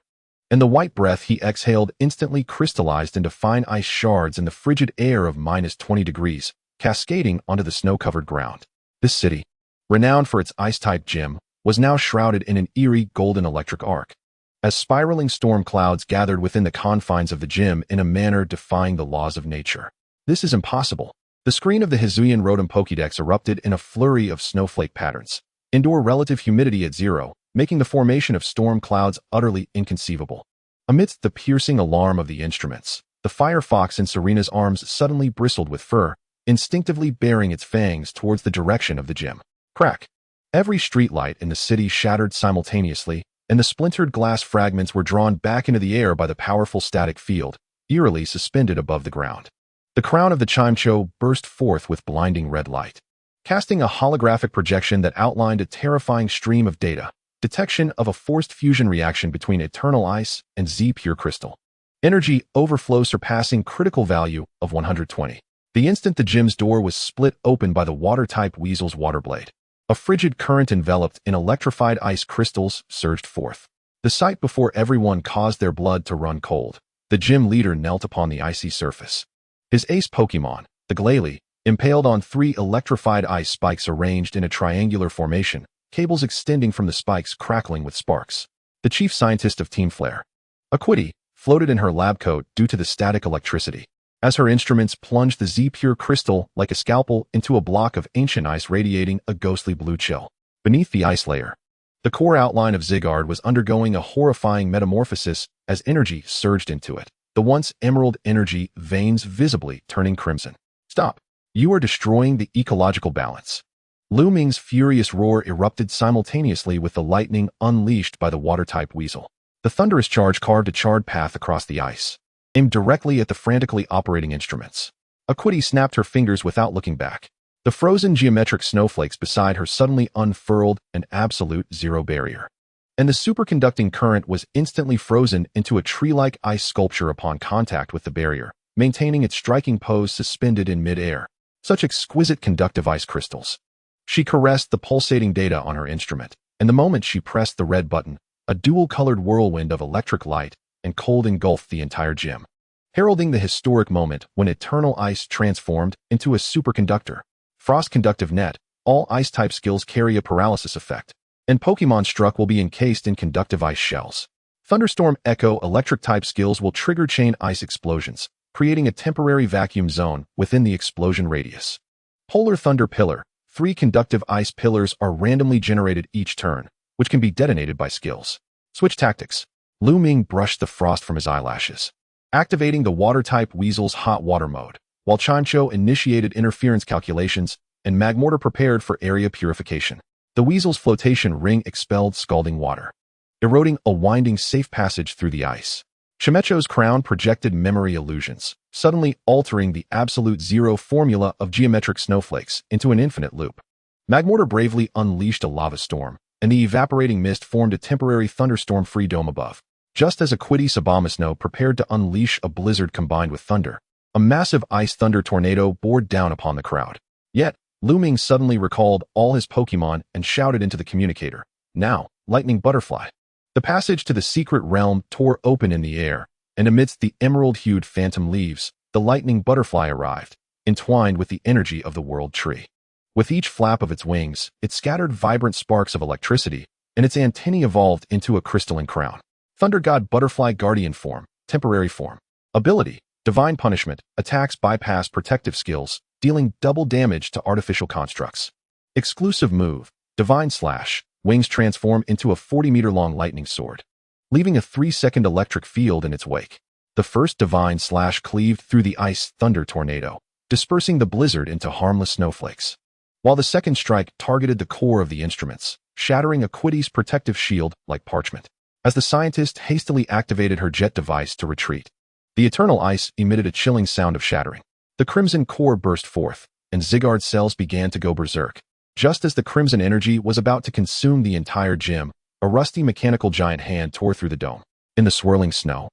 and the white breath he exhaled instantly crystallized into fine ice shards in the frigid air of -20 degrees, cascading onto the snow-covered ground. This city, renowned for its ice-type gym, was now shrouded in an eerie golden electric arc. As spiraling storm clouds gathered within the confines of the gym in a manner defying the laws of nature. This is impossible. The screen of the Hisuian Rotom Pokédex erupted in a flurry of snowflake patterns. Indoor relative humidity at 0, making the formation of storm clouds utterly inconceivable. Amidst the piercing alarm of the instruments, the firefox in Serena's arms suddenly bristled with fur, instinctively baring its fangs towards the direction of the gym. Crack! Every streetlight in the city shattered simultaneously, and the splintered glass fragments were drawn back into the air by the powerful static field, eerily suspended above the ground. The crown of the Chimcho burst forth with blinding red light, casting a holographic projection that outlined a terrifying stream of data. Detection of a forced fusion reaction between Eternal Ice and Z-Pure Crystal. Energy overflow surpassing critical value of 120. The instant the gym's door was split open by the water-type weasel's water blade, a frigid current enveloped in electrified ice crystals surged forth. The sight before everyone caused their blood to run cold. The gym leader knelt upon the icy surface. His ace Pokémon, the Glalie, impaled on 3 electrified ice spikes arranged in a triangular formation, cables extending from the spikes crackling with sparks. The chief scientist of Team Flare, Aquity, floated in her lab coat due to the static electricity. As her instruments plunged the Z-Pure crystal like a scalpel into a block of ancient ice radiating a ghostly blue chill. Beneath the ice layer, the core outline of Zygarde was undergoing a horrifying metamorphosis as energy surged into it. The once emerald energy veins visibly turning crimson. Stop! You are destroying the ecological balance. Lu Ming's furious roar erupted simultaneously with the lightning unleashed by the water-type weasel. The thunderous charge carved a charred path across the ice, aimed directly at the frantically operating instruments. Aquity snapped her fingers without looking back. The frozen geometric snowflakes beside her suddenly unfurled an absolute zero barrier, and the superconducting current was instantly frozen into a tree-like ice sculpture upon contact with the barrier, maintaining its striking pose suspended in mid-air. Such exquisite conductive ice crystals. She caressed the pulsating data on her instrument, and the moment she pressed the red button, a dual-colored whirlwind of electric light and cold engulfed the entire gym, heralding the historic moment when eternal ice transformed into a superconductor. Frost conductive net, all ice-type skills carry a paralysis effect, and Pokémon struck will be encased in conductive ice shells. Thunderstorm Echo electric-type skills will trigger chain ice explosions, creating a temporary vacuum zone within the explosion radius. Polar Thunder Pillar, 3 conductive ice pillars are randomly generated each turn, which can be detonated by skills. Switch tactics. Lu Ming brushed the frost from his eyelashes, activating the water-type weasel's hot water mode, while Chimcho initiated interference calculations and Magmortar prepared for area purification. The weasel's flotation ring expelled scalding water, eroding a winding safe passage through the ice. Chimecho's crown projected memory illusions, suddenly altering the absolute zero formula of geometric snowflakes into an infinite loop. Magmortar bravely unleashed a lava storm, and the evaporating mist formed a temporary thunderstorm-free dome above. Just as Aquity Sabamasno prepared to unleash a blizzard combined with thunder, a massive ice thunder tornado bore down upon the crowd. Yet, Lu Ming suddenly recalled all his Pokémon and shouted into the communicator, "Now, Lightning Butterfly." The passage to the secret realm tore open in the air, and amidst the emerald-hued phantom leaves, the Lightning Butterfly arrived, entwined with the energy of the World Tree. With each flap of its wings, it scattered vibrant sparks of electricity, and its antennae evolved into a crystalline crown. Thunder God Butterfly Guardian Form, Temporary Form. Ability, Divine Punishment, attacks bypass protective skills, dealing double damage to artificial constructs. Exclusive move, Divine Slash. Wings transform into a 40-meter-long lightning sword, leaving a 3-second electric field in its wake. The first Divine Slash cleaved through the ice thunder tornado, dispersing the blizzard into harmless snowflakes, while the second strike targeted the core of the instruments, shattering Aquity's protective shield like parchment. As the scientist hastily activated her jet device to retreat, the eternal ice emitted a chilling sound of shattering. The crimson core burst forth, and Zygarde cells began to go berserk. Just as the crimson energy was about to consume the entire gym, a rusty mechanical giant hand tore through the dome. In the swirling snow,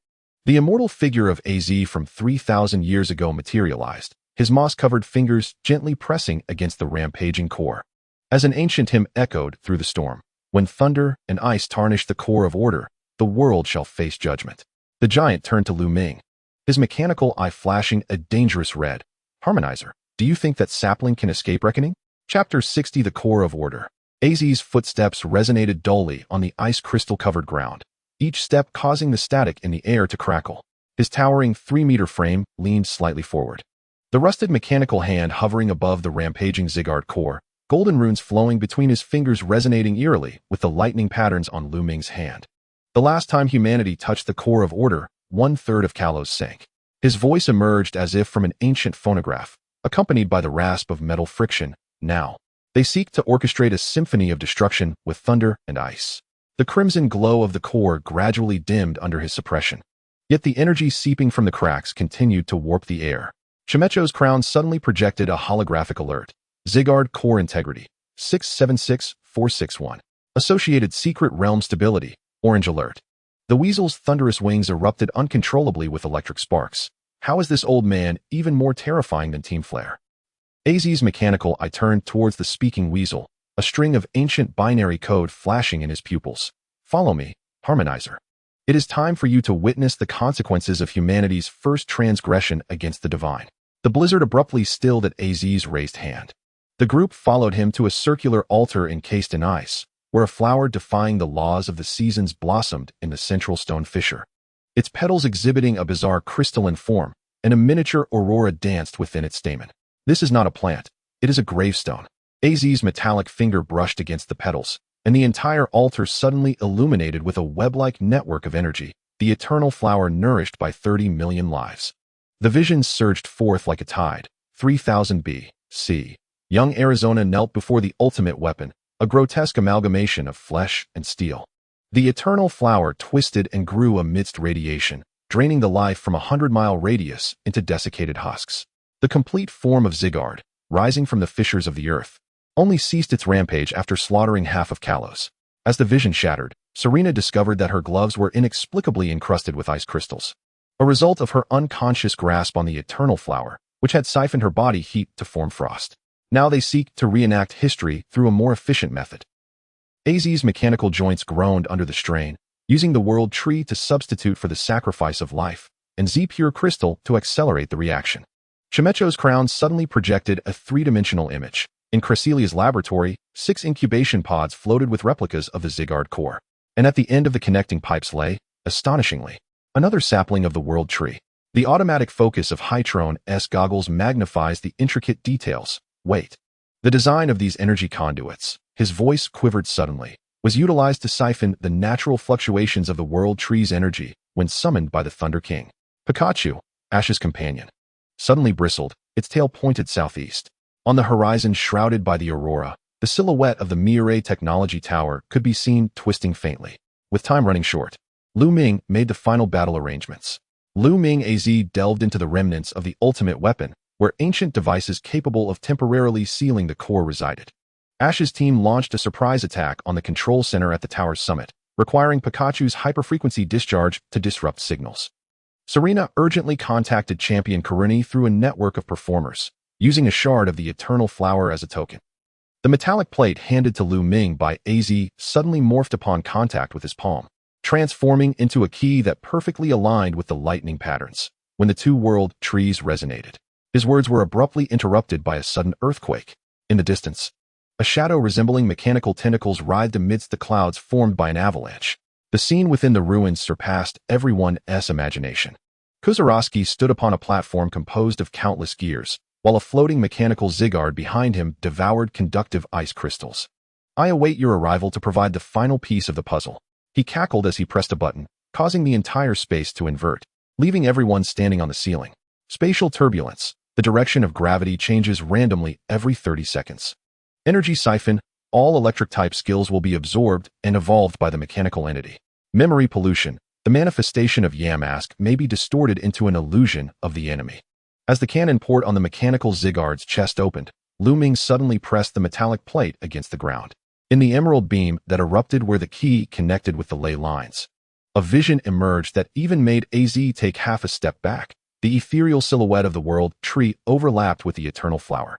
the immortal figure of AZ from 3,000 years ago materialized, his moss-covered fingers gently pressing against the rampaging core. As an ancient hymn echoed through the storm, when thunder and ice tarnish the core of order, the world shall face judgment. The giant turned to Lu Ming, his mechanical eye flashing a dangerous red. Harmonizer, do you think that sapling can escape reckoning? Chapter 60 The Core of Order. AZ's footsteps resonated dully on the ice crystal-covered ground, each step causing the static in the air to crackle. His towering 3-meter frame leaned slightly forward, the rusted mechanical hand hovering above the rampaging Zygarde core, golden runes flowing between his fingers resonating eerily with the lightning patterns on Lu Ming's hand. The last time humanity touched the core of order, 1/3 of Kalos sank. His voice emerged as if from an ancient phonograph, accompanied by the rasp of metal friction. Now, they seek to orchestrate a symphony of destruction with thunder and ice. The crimson glow of the core gradually dimmed under his suppression. Yet the energy seeping from the cracks continued to warp the air. Chimecho's crown suddenly projected a holographic alert. Zygarde core integrity, 676461. Associated secret realm stability, orange alert. The weasel's thunderous wings erupted uncontrollably with electric sparks. How is this old man even more terrifying than Team Flare? AZ's mechanical eye turned towards the speaking weasel, a string of ancient binary code flashing in his pupils. Follow me, Harmonizer. It is time for you to witness the consequences of humanity's first transgression against the divine. The blizzard abruptly stilled at AZ's raised hand. The group followed him to a circular altar encased in ice, where a flower defying the laws of the seasons blossomed in the central stone fissure. Its petals exhibiting a bizarre crystalline form, and a miniature aurora danced within its stamen. This is not a plant, it is a gravestone. AZ's metallic finger brushed against the petals, and the entire altar suddenly illuminated with a web-like network of energy, the eternal flower nourished by 30 million lives. The vision surged forth like a tide. 3000 B.C. Young Arizona knelt before the ultimate weapon, a grotesque amalgamation of flesh and steel. The eternal flower twisted and grew amidst radiation, draining the life from a 100-mile radius into desiccated husks. The complete form of Zygarde, rising from the fissures of the earth, only ceased its rampage after slaughtering half of Kalos. As the vision shattered, Serena discovered that her gloves were inexplicably encrusted with ice crystals, a result of her unconscious grasp on the eternal flower, which had siphoned her body heat to form frost. Now they seek to reenact history through a more efficient method. AZ's mechanical joints groaned under the strain, using the world tree to substitute for the sacrifice of life, and Z-pure crystal to accelerate the reaction. Chimecho's crown suddenly projected a 3-dimensional image. In Cresselia's laboratory, 6 incubation pods floated with replicas of the Zygarde core. And at the end of the connecting pipes lay, astonishingly, another sapling of the world tree. The automatic focus of Hytron's goggles magnifies the intricate details. Wait. The design of these energy conduits, his voice quivered suddenly, was utilized to siphon the natural fluctuations of the world tree's energy when summoned by the Thunder King. Pikachu, Ash's companion, suddenly bristled, its tail pointed southeast. On the horizon shrouded by the aurora, the silhouette of the Mirai Technology Tower could be seen twisting faintly. With time running short, Lu Ming made the final battle arrangements. Lu Ming AZ delved into the remnants of the ultimate weapon, where ancient devices capable of temporarily sealing the core resided. Ash's team launched a surprise attack on the control center at the tower's summit, requiring Pikachu's hyperfrequency discharge to disrupt signals. Serena urgently contacted Champion Karuni through a network of performers, using a shard of the Eternal Flower as a token. The metallic plate handed to Lu Ming by AZ suddenly morphed upon contact with his palm, transforming into a key that perfectly aligned with the lightning patterns. When the two world trees resonated, his words were abruptly interrupted by a sudden earthquake. In the distance, a shadow resembling mechanical tentacles writhed amidst the clouds formed by an avalanche. The scene within the ruins surpassed everyone's imagination. Kuzarowski stood upon a platform composed of countless gears, while a floating mechanical Zygarde behind him devoured conductive ice crystals. I await your arrival to provide the final piece of the puzzle. He cackled as he pressed a button, causing the entire space to invert, leaving everyone standing on the ceiling. Spatial turbulence. The direction of gravity changes randomly every 30 seconds. Energy siphon. All electric-type skills will be absorbed and evolved by the mechanical entity. Memory pollution. The manifestation of Yamask may be distorted into an illusion of the enemy. As the cannon port on the mechanical Zygarde's chest opened, Lu Ming suddenly pressed the metallic plate against the ground. In the emerald beam that erupted where the key connected with the ley lines, a vision emerged that even made AZ take half a step back. The ethereal silhouette of the world tree overlapped with the eternal flower.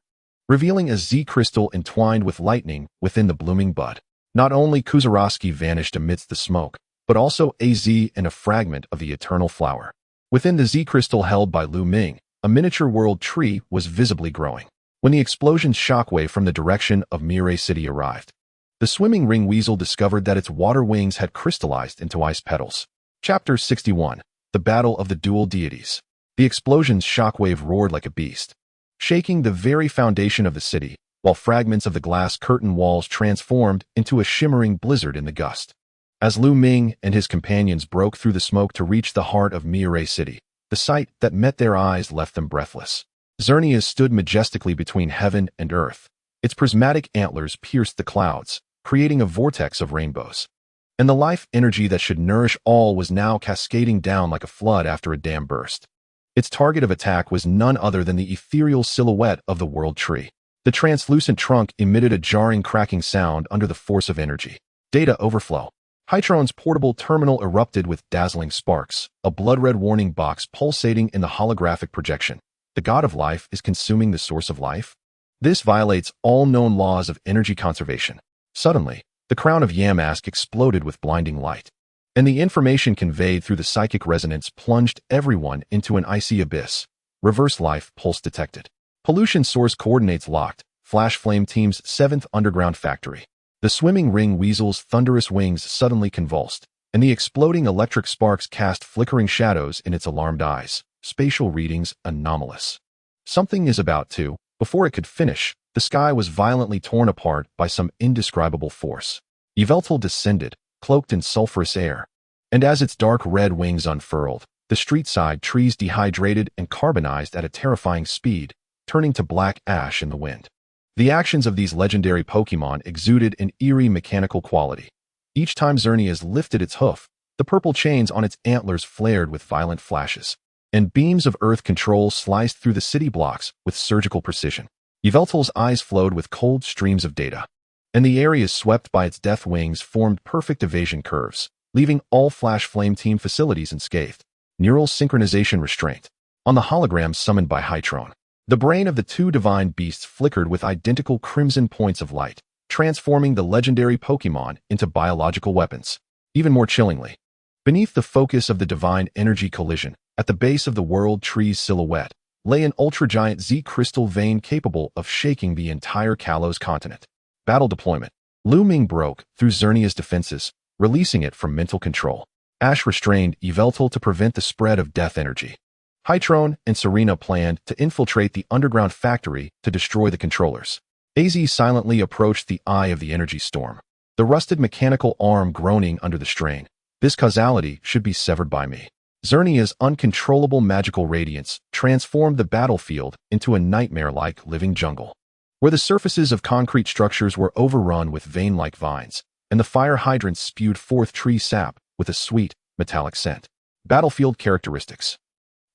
revealing a Z crystal entwined with lightning within the blooming bud. Not only Kuzarowski vanished amidst the smoke, but also a Z and a fragment of the eternal flower. Within the Z crystal held by Lu Ming, a miniature world tree was visibly growing. When the explosion's shockwave from the direction of Mirai City arrived, the swimming ring weasel discovered that its water wings had crystallized into ice petals. Chapter 61. The Battle of the Dual Deities. The explosion's shockwave roared like a beast, shaking the very foundation of the city, while fragments of the glass curtain walls transformed into a shimmering blizzard in the gust. As Lu Ming and his companions broke through the smoke to reach the heart of Mirai City, the sight that met their eyes left them breathless. Xerneas stood majestically between heaven and earth. Its prismatic antlers pierced the clouds, creating a vortex of rainbows. And the life energy that should nourish all was now cascading down like a flood after a dam burst. Its target of attack was none other than the ethereal silhouette of the world tree. The translucent trunk emitted a jarring cracking sound under the force of energy. Data overflow. Hytron's portable terminal erupted with dazzling sparks, a blood-red warning box pulsating in the holographic projection. The god of life is consuming the source of life? This violates all known laws of energy conservation. Suddenly, the crown of Yamask exploded with blinding light, and the information conveyed through the psychic resonance plunged everyone into an icy abyss. Reverse life pulse detected. Pollution source coordinates locked. Flash Flame Team's 7th underground factory. The swimming ring weasel's thunderous wings suddenly convulsed, and the exploding electric sparks cast flickering shadows in its alarmed eyes. Spatial readings anomalous. Something is about to. Before it could finish, the sky was violently torn apart by some indescribable force. Yveltal descended, cloaked in sulphurous air, and as its dark red wings unfurled, the street-side trees dehydrated and carbonized at a terrifying speed, turning to black ash in the wind. The actions of these legendary Pokémon exuded an eerie mechanical quality. Each time Xerneas lifted its hoof, the purple chains on its antlers flared with violent flashes, and beams of earth control sliced through the city blocks with surgical precision. Yveltal's eyes flowed with cold streams of data, and the areas swept by its death wings formed perfect evasion curves, leaving all Flash Flame Team facilities unscathed. Neural synchronization restraint. On the hologram summoned by Hytron, the brain of the two divine beasts flickered with identical crimson points of light, transforming the legendary Pokémon into biological weapons. Even more chillingly, beneath the focus of the divine energy collision, at the base of the world tree's silhouette, lay an ultra-giant Z-crystal vein capable of shaking the entire Kalos continent. Battle deployment. Lu Ming broke through Xerneas' defenses, releasing it from mental control. Ash restrained Yveltal to prevent the spread of death energy. Hytron and Serena planned to infiltrate the underground factory to destroy the controllers. AZ silently approached the eye of the energy storm, the rusted mechanical arm groaning under the strain. This causality should be severed by me. Xerneas' uncontrollable magical radiance transformed the battlefield into a nightmare-like living jungle, where the surfaces of concrete structures were overrun with vein-like vines, and the fire hydrants spewed forth tree sap with a sweet, metallic scent. Battlefield characteristics.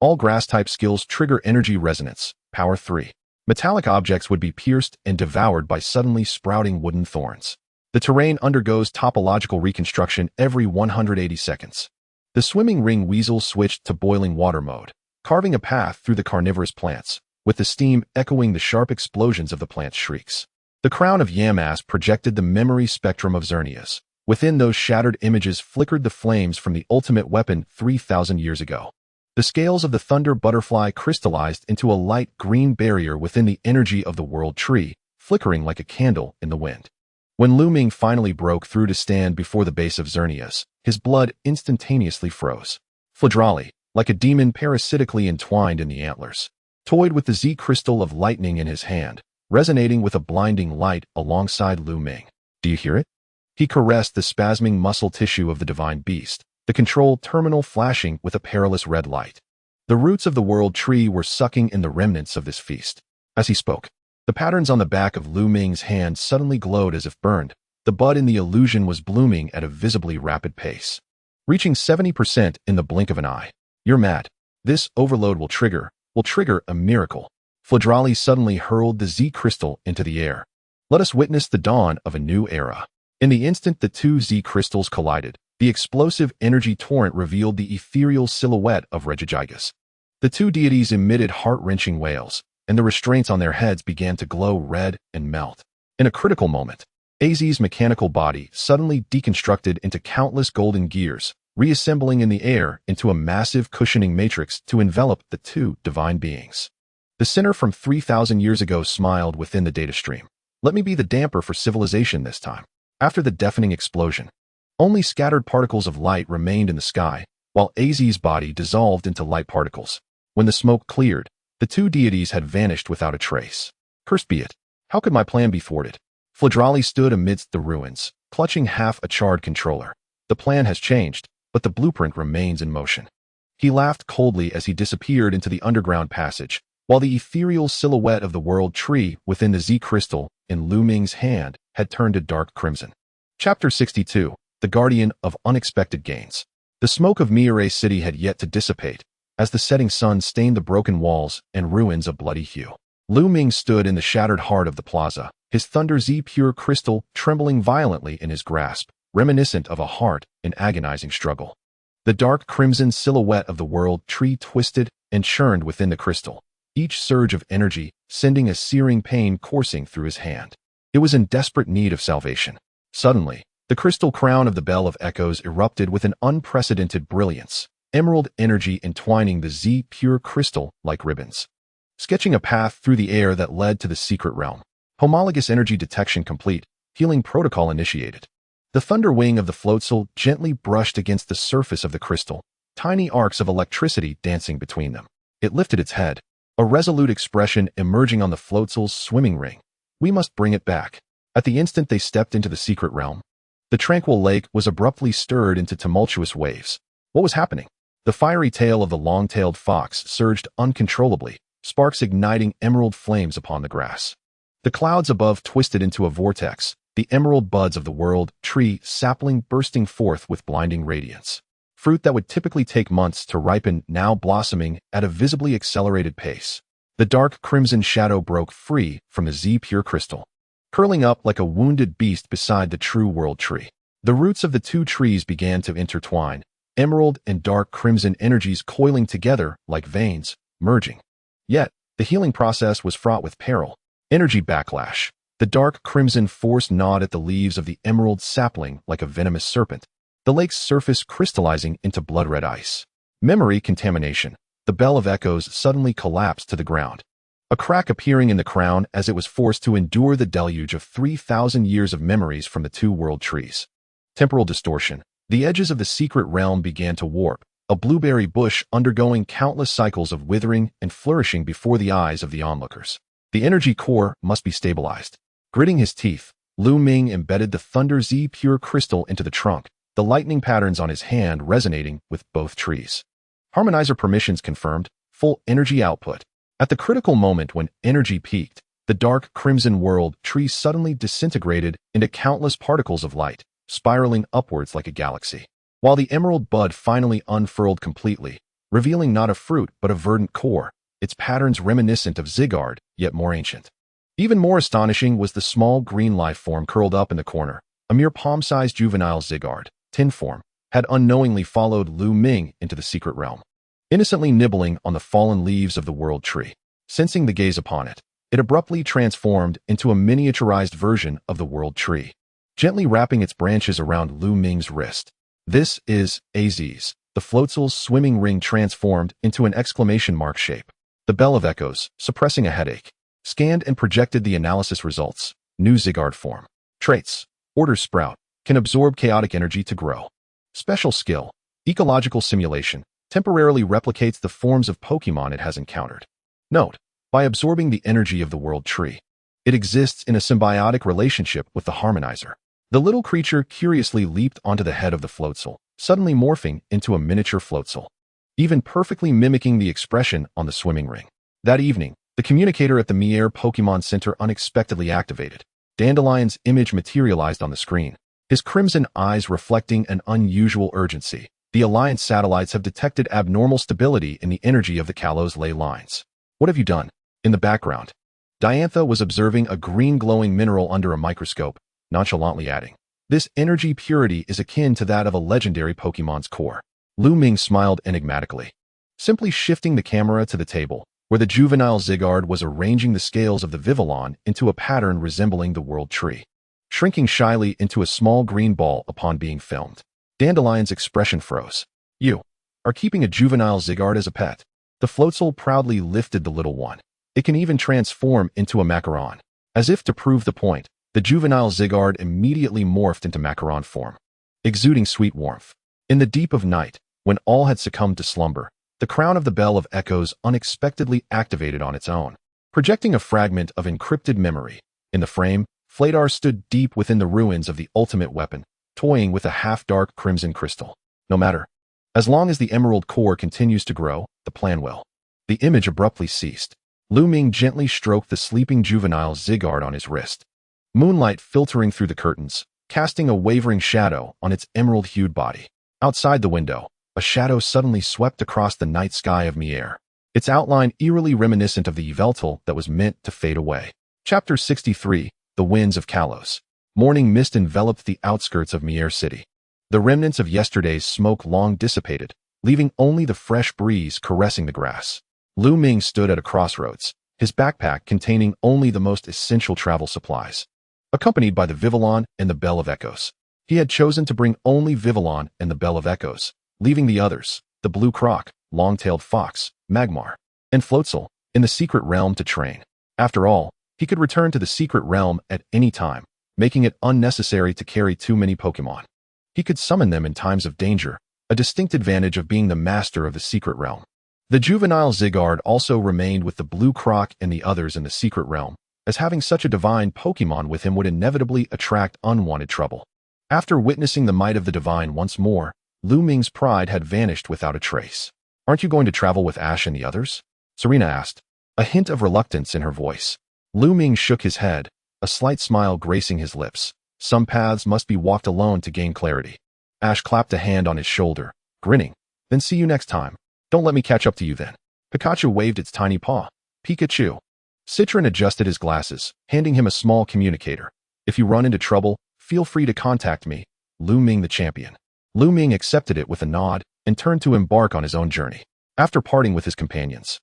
All grass-type skills trigger energy resonance, power 3. Metallic objects would be pierced and devoured by suddenly sprouting wooden thorns. The terrain undergoes topological reconstruction every 180 seconds. The swimming ring weasel switched to boiling water mode, carving a path through the carnivorous plants, with the steam echoing the sharp explosions of the plant's shrieks. The crown of Yamask projected the memory spectrum of Xerneas. Within those shattered images flickered the flames from the ultimate weapon 3,000 years ago. The scales of the Thunder Butterfly crystallized into a light green barrier within the energy of the world tree, flickering like a candle in the wind. When Lu Ming finally broke through to stand before the base of Xerneas, his blood instantaneously froze. Fladrali, like a demon parasitically entwined in the antlers, toyed with the Z-crystal of lightning in his hand, resonating with a blinding light alongside Lu Ming. Do you hear it? He caressed the spasming muscle tissue of the divine beast, the control terminal flashing with a perilous red light. The roots of the world tree were sucking in the remnants of this feast. As he spoke, the patterns on the back of Lu Ming's hand suddenly glowed as if burned. The bud in the illusion was blooming at a visibly rapid pace, reaching 70% in the blink of an eye. You're mad. This overload will trigger a miracle. Fladrali suddenly hurled the Z-crystal into the air. Let us witness the dawn of a new era. In the instant the two Z-crystals collided, the explosive energy torrent revealed the ethereal silhouette of Regigigas. The two deities emitted heart-wrenching wails, and the restraints on their heads began to glow red and melt. In a critical moment, AZ's mechanical body suddenly deconstructed into countless golden gears, reassembling in the air into a massive cushioning matrix to envelop the two divine beings. The center from 3,000 years ago smiled within the data stream. Let me be the damper for civilization this time. After the deafening explosion, only scattered particles of light remained in the sky, while AZ's body dissolved into light particles. When the smoke cleared, the two deities had vanished without a trace. Cursed be it. How could my plan be thwarted? Fladrali stood amidst the ruins, clutching half a charred controller. The plan has changed, but the blueprint remains in motion. He laughed coldly as he disappeared into the underground passage, while the ethereal silhouette of the world tree within the Z crystal in Lu Ming's hand had turned to dark crimson. Chapter 62. The Guardian of Unexpected Gains. The smoke of Mirai City had yet to dissipate, as the setting sun stained the broken walls and ruins a bloody hue. Lu Ming stood in the shattered heart of the plaza, his Thunder Z pure crystal trembling violently in his grasp, reminiscent of a heart in agonizing struggle. The dark crimson silhouette of the world tree twisted and churned within the crystal, each surge of energy sending a searing pain coursing through his hand. It was in desperate need of salvation. Suddenly, the crystal crown of the Bell of Echoes erupted with an unprecedented brilliance, emerald energy entwining the Z pure crystal like ribbons, sketching a path through the air that led to the secret realm. Homologous energy detection complete, healing protocol initiated. The thunder wing of the floatzel gently brushed against the surface of the crystal, tiny arcs of electricity dancing between them. It lifted its head, a resolute expression emerging on the floatzel's swimming ring. We must bring it back. At the instant they stepped into the secret realm, the tranquil lake was abruptly stirred into tumultuous waves. What was happening? The fiery tail of the long-tailed fox surged uncontrollably, sparks igniting emerald flames upon the grass. The clouds above twisted into a vortex, the emerald buds of the world tree sapling bursting forth with blinding radiance. Fruit that would typically take months to ripen now blossoming at a visibly accelerated pace. The dark crimson shadow broke free from the Z pure crystal, curling up like a wounded beast beside the true world tree. The roots of the two trees began to intertwine, emerald and dark crimson energies coiling together like veins, merging. Yet, the healing process was fraught with peril. Energy backlash. The dark crimson force gnawed at the leaves of the emerald sapling like a venomous serpent, the lake's surface crystallizing into blood-red ice. Memory contamination. The Bell of Echoes suddenly collapsed to the ground, a crack appearing in the crown as it was forced to endure the deluge of 3,000 years of memories from the two world trees. Temporal distortion. The edges of the secret realm began to warp, a blueberry bush undergoing countless cycles of withering and flourishing before the eyes of the onlookers. The energy core must be stabilized. Gritting his teeth, Lu Ming embedded the Thunder Z pure crystal into the trunk, the lightning patterns on his hand resonating with both trees. Harmonizer permissions confirmed, full energy output. At the critical moment when energy peaked, the dark crimson world tree suddenly disintegrated into countless particles of light, spiraling upwards like a galaxy. While the emerald bud finally unfurled completely, revealing not a fruit but a verdant core, its patterns reminiscent of Zygarde, yet more ancient. Even more astonishing was the small green life form curled up in the corner. A mere palm-sized juvenile Zygarde, tin form, had unknowingly followed Lu Ming into the secret realm, innocently nibbling on the fallen leaves of the world tree. Sensing the gaze upon it, it abruptly transformed into a miniaturized version of the world tree, gently wrapping its branches around Lu Ming's wrist. This is AZ's. The floatzel's swimming ring transformed into an exclamation mark shape. The Bell of Echoes, suppressing a headache, scanned and projected the analysis results. New Zygarde form. Traits. Order Sprout. Can absorb chaotic energy to grow. Special skill. Ecological simulation. Temporarily replicates the forms of Pokémon it has encountered. Note. By absorbing the energy of the world tree, it exists in a symbiotic relationship with the harmonizer. The little creature curiously leaped onto the head of the floatzel, suddenly morphing into a miniature floatzel, even perfectly mimicking the expression on the swimming ring. That evening, the communicator at the Mier Pokémon Center unexpectedly activated. Dandelion's image materialized on the screen, his crimson eyes reflecting an unusual urgency. The Alliance satellites have detected abnormal stability in the energy of the Kalos ley lines. What have you done? In the background, Diantha was observing a green glowing mineral under a microscope, nonchalantly adding, "This energy purity is akin to that of a legendary Pokémon's core." Lu Ming smiled enigmatically, simply shifting the camera to the table, where where the juvenile Zygarde was arranging the scales of the Vivillon into a pattern resembling the world tree, shrinking shyly into a small green ball upon being filmed. Dandelion's expression froze. "You are keeping a juvenile Zygarde as a pet." The Floatzel proudly lifted the little one. "It can even transform into a macaron." As if to prove the point, the juvenile Zygarde immediately morphed into macaron form, exuding sweet warmth. In the deep of night, when all had succumbed to slumber, the crown of the Bell of Echoes unexpectedly activated on its own, projecting a fragment of encrypted memory. In the frame, Fladar stood deep within the ruins of the ultimate weapon, toying with a half-dark crimson crystal. No matter. As long as the emerald core continues to grow, the plan will. The image abruptly ceased. Lu Ming gently stroked the sleeping juvenile Zygarde on his wrist. Moonlight filtering through the curtains, casting a wavering shadow on its emerald-hued body. Outside the window, a shadow suddenly swept across the night sky of Mier, its outline eerily reminiscent of the Yveltal that was meant to fade away. Chapter 63, The Winds of Kalos. Morning mist enveloped the outskirts of Mier City. The remnants of yesterday's smoke long dissipated, leaving only the fresh breeze caressing the grass. Lu Ming stood at a crossroads, his backpack containing only the most essential travel supplies. Accompanied by the Vivillon and the Bell of Echoes. He had chosen to bring only Vivillon and the Bell of Echoes, leaving the others, the Blue Croc, Long-tailed Fox, Magmar, and Floatzel, in the secret realm to train. After all, he could return to the secret realm at any time, making it unnecessary to carry too many Pokémon. He could summon them in times of danger, a distinct advantage of being the master of the secret realm. The juvenile Zygarde also remained with the Blue Croc and the others in the secret realm, as having such a divine Pokémon with him would inevitably attract unwanted trouble. After witnessing the might of the divine once more, Lu Ming's pride had vanished without a trace. "Aren't you going to travel with Ash and the others?" Serena asked, a hint of reluctance in her voice. Lu Ming shook his head, a slight smile gracing his lips. "Some paths must be walked alone to gain clarity." Ash clapped a hand on his shoulder, grinning. "Then see you next time. Don't let me catch up to you then." Pikachu waved its tiny paw. "Pikachu." Citron adjusted his glasses, handing him a small communicator. "If you run into trouble, feel free to contact me, Lu Ming the champion." Lu Ming accepted it with a nod and turned to embark on his own journey. After parting with his companions,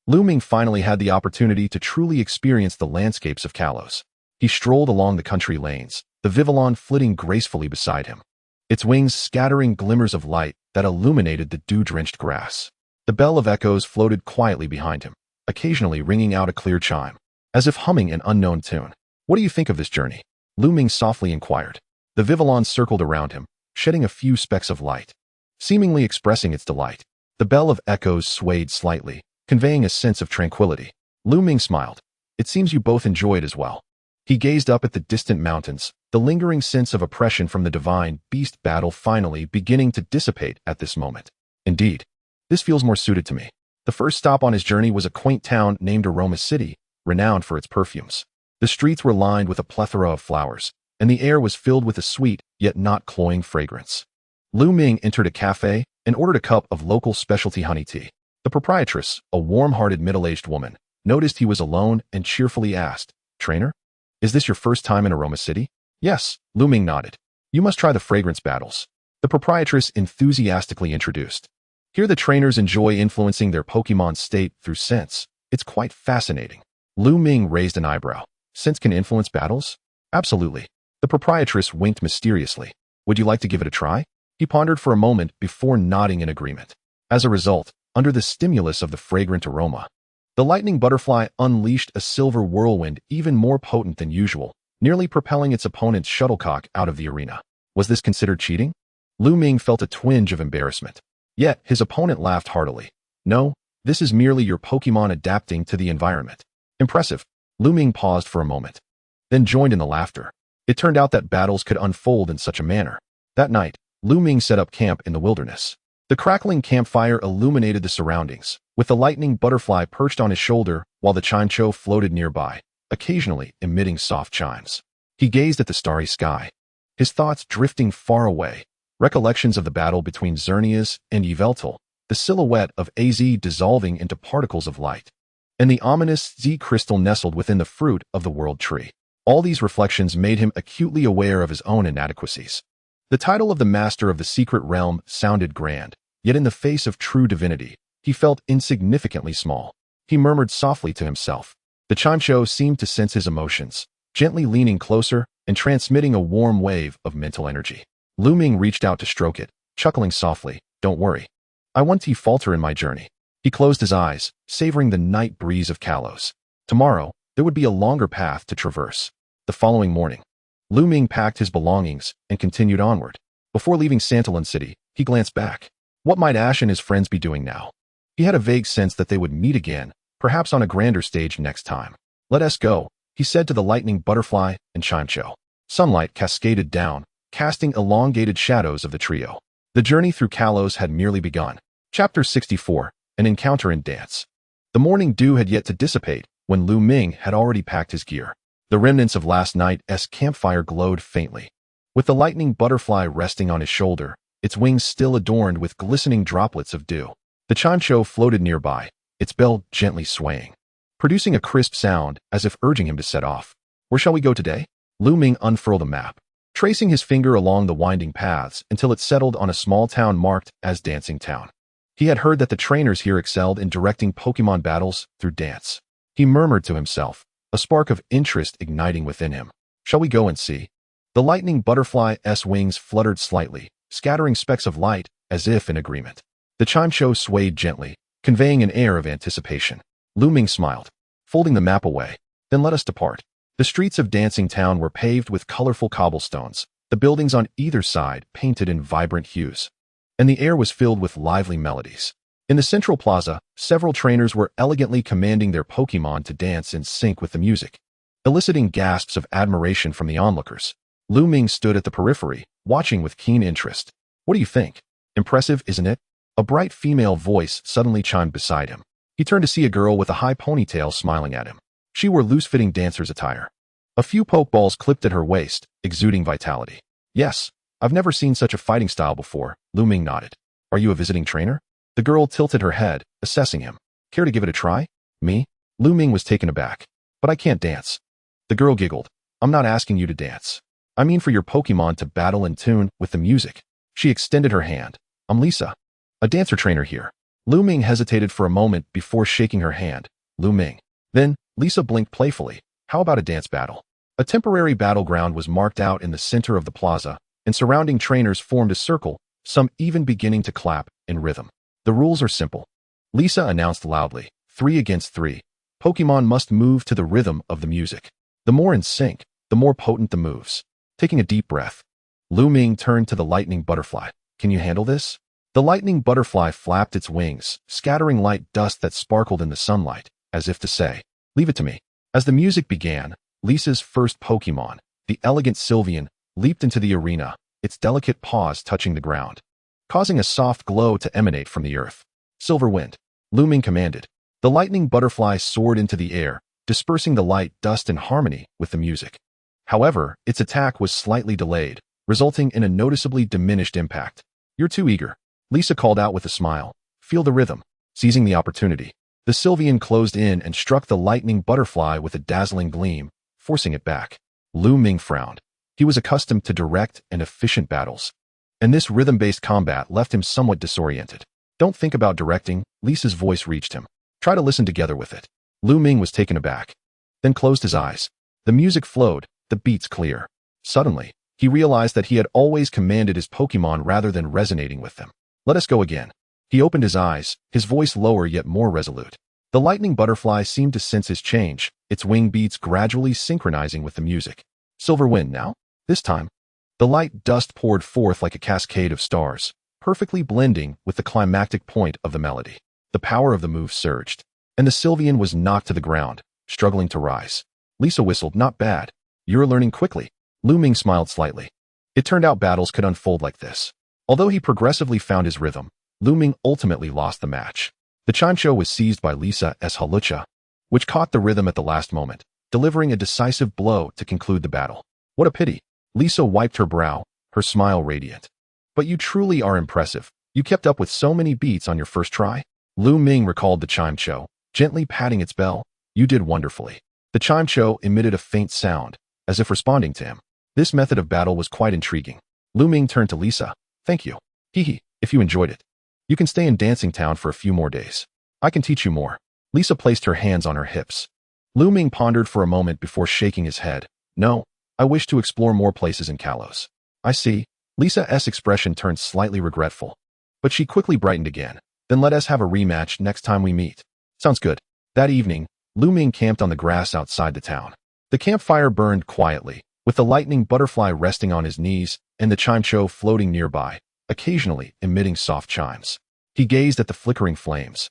Lu Ming finally had the opportunity to truly experience the landscapes of Kalos. He strolled along the country lanes, the Vivillon flitting gracefully beside him, its wings scattering glimmers of light that illuminated the dew-drenched grass. The Bell of Echoes floated quietly behind him, occasionally ringing out a clear chime, as if humming an unknown tune. "What do you think of this journey?" Lu Ming softly inquired. The Vivillon circled around him, shedding a few specks of light, seemingly expressing its delight. The Bell of Echoes swayed slightly, conveying a sense of tranquility. Lu Ming smiled. "It seems you both enjoy it as well." He gazed up at the distant mountains, the lingering sense of oppression from the divine beast battle finally beginning to dissipate at this moment. "Indeed, this feels more suited to me." The first stop on his journey was a quaint town named Aroma City, renowned for its perfumes. The streets were lined with a plethora of flowers, and the air was filled with a sweet, yet not cloying fragrance. Lu Ming entered a cafe and ordered a cup of local specialty honey tea. The proprietress, a warm-hearted middle-aged woman, noticed he was alone and cheerfully asked, "Trainer, is this your first time in Aroma City?" "Yes," Lu Ming nodded. "You must try the fragrance battles." The proprietress enthusiastically introduced. "Here the trainers enjoy influencing their Pokémon's state through scents. It's quite fascinating." Lu Ming raised an eyebrow. "Scents can influence battles?" "Absolutely." The proprietress winked mysteriously. "Would you like to give it a try?" He pondered for a moment before nodding in agreement. As a result, under the stimulus of the fragrant aroma, the lightning butterfly unleashed a silver whirlwind even more potent than usual, nearly propelling its opponent's shuttlecock out of the arena. Was this considered cheating? Lu Ming felt a twinge of embarrassment. Yet his opponent laughed heartily. "No, this is merely your Pokémon adapting to the environment." "Impressive." Lu Ming paused for a moment, then joined in the laughter. It turned out that battles could unfold in such a manner. That night, Lu Ming set up camp in the wilderness. The crackling campfire illuminated the surroundings, with the lightning butterfly perched on his shoulder while the Chimecho floated nearby, occasionally emitting soft chimes. He gazed at the starry sky, his thoughts drifting far away, recollections of the battle between Xerneas and Yveltal, the silhouette of AZ dissolving into particles of light, and the ominous Z crystal nestled within the fruit of the world tree. All these reflections made him acutely aware of his own inadequacies. The title of the Master of the Secret Realm sounded grand, yet in the face of true divinity, he felt insignificantly small. he murmured softly to himself. The Chimcho seemed to sense his emotions, gently leaning closer and transmitting a warm wave of mental energy. Lu Ming reached out to stroke it, chuckling softly. Don't worry. I won't falter in my journey. He closed his eyes, savoring the night breeze of Kalos. Tomorrow, there would be a longer path to traverse. The following morning, Lu Ming packed his belongings and continued onward. Before leaving Santalin City, he glanced back. What might Ash and his friends be doing now? He had a vague sense that they would meet again, perhaps on a grander stage next time. Let us go, he said to the lightning butterfly and Chimcho. Sunlight cascaded down, casting elongated shadows of the trio. The journey through Kalos had merely begun. Chapter 64, An Encounter in Dance. The morning dew had yet to dissipate when Lu Ming had already packed his gear. The remnants of last night's campfire glowed faintly. With the lightning butterfly resting on his shoulder, its wings still adorned with glistening droplets of dew. The Chimcho floated nearby, its bell gently swaying, producing a crisp sound as if urging him to set off. Where shall we go today? Lu Ming unfurled a map, tracing his finger along the winding paths until it settled on a small town marked as Dancing Town. He had heard that the trainers here excelled in directing Pokemon battles through dance. He murmured to himself, a spark of interest igniting within him. Shall we go and see? The lightning butterfly's wings fluttered slightly, scattering specks of light as if in agreement. The Chimcho swayed gently, conveying an air of anticipation. Lu Ming smiled, folding the map away. Then let us depart. The streets of Dancing Town were paved with colorful cobblestones, the buildings on either side painted in vibrant hues, and the air was filled with lively melodies. In the central plaza, several trainers were elegantly commanding their Pokemon to dance in sync with the music, eliciting gasps of admiration from the onlookers. Lu Ming stood at the periphery, watching with keen interest. What do you think? Impressive, isn't it? A bright female voice suddenly chimed beside him. He turned to see a girl with a high ponytail smiling at him. She wore loose-fitting dancer's attire. A few pokeballs clipped at her waist, exuding vitality. Yes, I've never seen such a fighting style before, Lu Ming nodded. Are you a visiting trainer? The girl tilted her head, assessing him. Care to give it a try? Me? Lu Ming was taken aback. But I can't dance. The girl giggled. I'm not asking you to dance. I mean for your Pokemon to battle in tune with the music. She extended her hand. I'm Lisa, a dancer trainer here. Lu Ming hesitated for a moment before shaking her hand. Lu Ming. Then, Lisa blinked playfully. How about a dance battle? A temporary battleground was marked out in the center of the plaza, and surrounding trainers formed a circle, some even beginning to clap in rhythm. The rules are simple. Lisa announced loudly. 3 against 3. Pokemon must move to the rhythm of the music. The more in sync, the more potent the moves. Taking a deep breath, Lu Ming turned to the lightning butterfly. Can you handle this? The lightning butterfly flapped its wings, scattering light dust that sparkled in the sunlight, as if to say, leave it to me. As the music began, Lisa's first Pokemon, the elegant Sylveon, leaped into the arena, its delicate paws touching the ground, causing a soft glow to emanate from the earth. Silver Wind, Lu Ming commanded. The lightning butterfly soared into the air, dispersing the light dust in harmony with the music. However, its attack was slightly delayed, resulting in a noticeably diminished impact. You're too eager, Lisa called out with a smile. Feel the rhythm. Seizing the opportunity, the Sylveon closed in and struck the lightning butterfly with a dazzling gleam, forcing it back. Lu Ming frowned. He was accustomed to direct and efficient battles, and this rhythm-based combat left him somewhat disoriented. Don't think about directing, Lisa's voice reached him. Try to listen together with it. Lu Ming was taken aback, then closed his eyes. The music flowed, the beats clear. Suddenly, he realized that he had always commanded his Pokemon rather than resonating with them. Let us go again. He opened his eyes, his voice lower yet more resolute. The lightning butterfly seemed to sense his change, its wing beats gradually synchronizing with the music. Silver Wind now? This time, the light dust poured forth like a cascade of stars, perfectly blending with the climactic point of the melody. The power of the move surged, and the Sylveon was knocked to the ground, struggling to rise. Lisa whistled, not bad. You're learning quickly. Lu Ming smiled slightly. It turned out battles could unfold like this. Although he progressively found his rhythm, Lu Ming ultimately lost the match. The Chimcho was seized by Lisa's Hawlucha, which caught the rhythm at the last moment, delivering a decisive blow to conclude the battle. What a pity. Lisa wiped her brow, her smile radiant. But you truly are impressive. You kept up with so many beats on your first try? Lu Ming recalled the Chimcho, gently patting its bell. You did wonderfully. The Chimcho emitted a faint sound, as if responding to him. This method of battle was quite intriguing. Lu Ming turned to Lisa. Thank you. Hee hee, if you enjoyed it. You can stay in Dancing Town for a few more days. I can teach you more. Lisa placed her hands on her hips. Lu Ming pondered for a moment before shaking his head. No, I wish to explore more places in Kalos. I see. Lisa's expression turned slightly regretful. But she quickly brightened again. Then let us have a rematch next time we meet. Sounds good. That evening, Lu Ming camped on the grass outside the town. The campfire burned quietly, with the lightning butterfly resting on his knees and the chime show floating nearby, occasionally emitting soft chimes. He gazed at the flickering flames,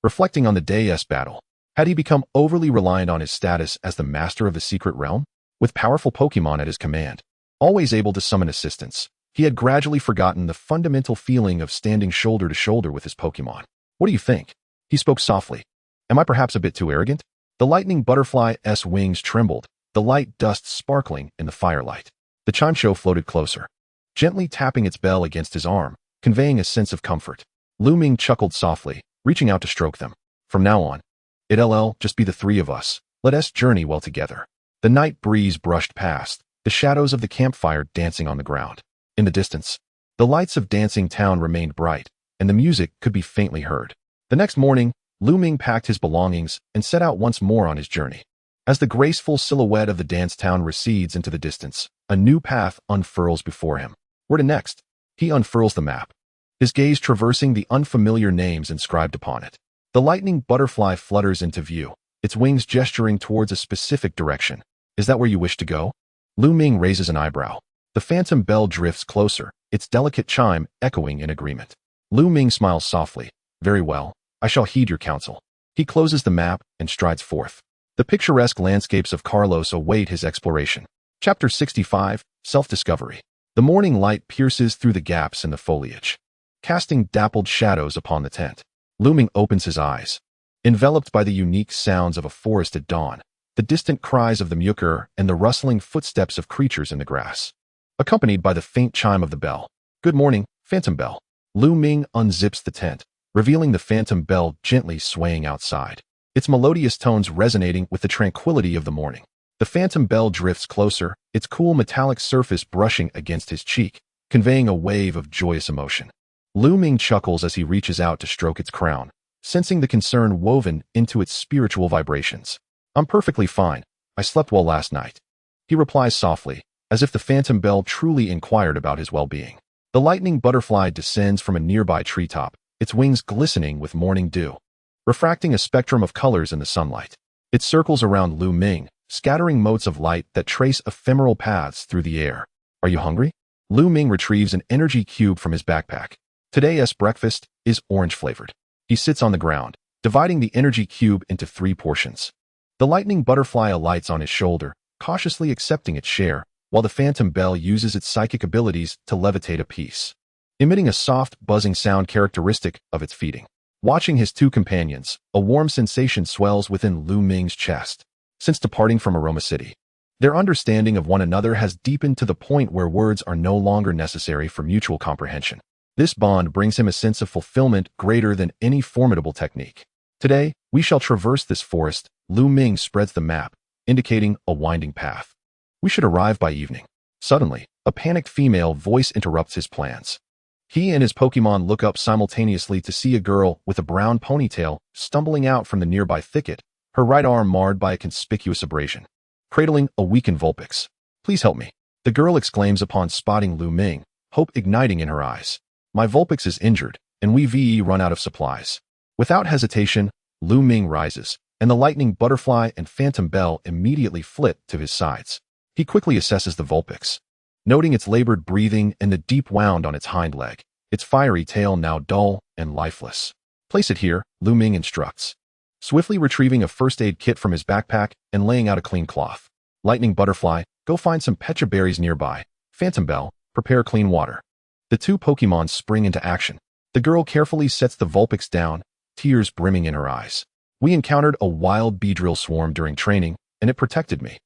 reflecting on the day's battle. Had he become overly reliant on his status as the master of the secret realm? With powerful Pokémon at his command, always able to summon assistance, he had gradually forgotten the fundamental feeling of standing shoulder to shoulder with his Pokémon. What do you think? He spoke softly. Am I perhaps a bit too arrogant? The lightning butterfly's wings trembled, the light dust sparkling in the firelight. The chime show floated closer, gently tapping its bell against his arm, conveying a sense of comfort. Lu Ming chuckled softly, reaching out to stroke them. From now on, it'll just be the three of us. Let us journey well together. The night breeze brushed past, the shadows of the campfire dancing on the ground. In the distance, the lights of Dancing Town remained bright, and the music could be faintly heard. The next morning, Lu Ming packed his belongings and set out once more on his journey. As the graceful silhouette of the dance town recedes into the distance, a new path unfurls before him. Where to next? He unfurls the map, his gaze traversing the unfamiliar names inscribed upon it. The lightning butterfly flutters into view, its wings gesturing towards a specific direction. Is that where you wish to go? Lu Ming raises an eyebrow. The phantom bell drifts closer, its delicate chime echoing in agreement. Lu Ming smiles softly. Very well, I shall heed your counsel. He closes the map and strides forth. The picturesque landscapes of Kalos await his exploration. Chapter 65, Self-Discovery. The morning light pierces through the gaps in the foliage, casting dappled shadows upon the tent. Lu Ming opens his eyes. Enveloped by the unique sounds of a forest at dawn, the distant cries of the mucker and the rustling footsteps of creatures in the grass, accompanied by the faint chime of the bell. Good morning, Phantom Bell. Lu Ming unzips the tent, revealing the phantom bell gently swaying outside, its melodious tones resonating with the tranquility of the morning. The phantom bell drifts closer, its cool metallic surface brushing against his cheek, conveying a wave of joyous emotion. Lu Ming chuckles as he reaches out to stroke its crown, sensing the concern woven into its spiritual vibrations. I'm perfectly fine. I slept well last night. He replies softly, as if the phantom bell truly inquired about his well-being. The lightning butterfly descends from a nearby treetop, its wings glistening with morning dew, refracting a spectrum of colors in the sunlight. It circles around Lu Ming, scattering motes of light that trace ephemeral paths through the air. Are you hungry? Lu Ming retrieves an energy cube from his backpack. Today's breakfast is orange-flavored. He sits on the ground, dividing the energy cube into 3 portions. The lightning butterfly alights on his shoulder, cautiously accepting its share, while the phantom bell uses its psychic abilities to levitate a piece, emitting a soft, buzzing sound characteristic of its feeding. Watching his 2 companions, a warm sensation swells within Lu Ming's chest. Since departing from Aroma City, their understanding of one another has deepened to the point where words are no longer necessary for mutual comprehension. This bond brings him a sense of fulfillment greater than any formidable technique. Today, we shall traverse this forest. Lu Ming spreads the map, indicating a winding path. We should arrive by evening. Suddenly, a panicked female voice interrupts his plans. He and his Pokémon look up simultaneously to see a girl with a brown ponytail stumbling out from the nearby thicket, her right arm marred by a conspicuous abrasion, cradling a weakened Vulpix. Please help me, the girl exclaims upon spotting Lu Ming, hope igniting in her eyes. My Vulpix is injured, and we run out of supplies. Without hesitation, Lu Ming rises, and the lightning butterfly and phantom bell immediately flit to his sides. He quickly assesses the Vulpix, noting its labored breathing and the deep wound on its hind leg, its fiery tail now dull and lifeless. Place it here, Lu Ming instructs, swiftly retrieving a first aid kit from his backpack and laying out a clean cloth. Lightning butterfly, go find some pecha berries nearby. Phantom bell, prepare clean water. The 2 Pokémon spring into action. The girl carefully sets the Vulpix down, tears brimming in her eyes. We encountered a wild Beedrill swarm during training, and it protected me.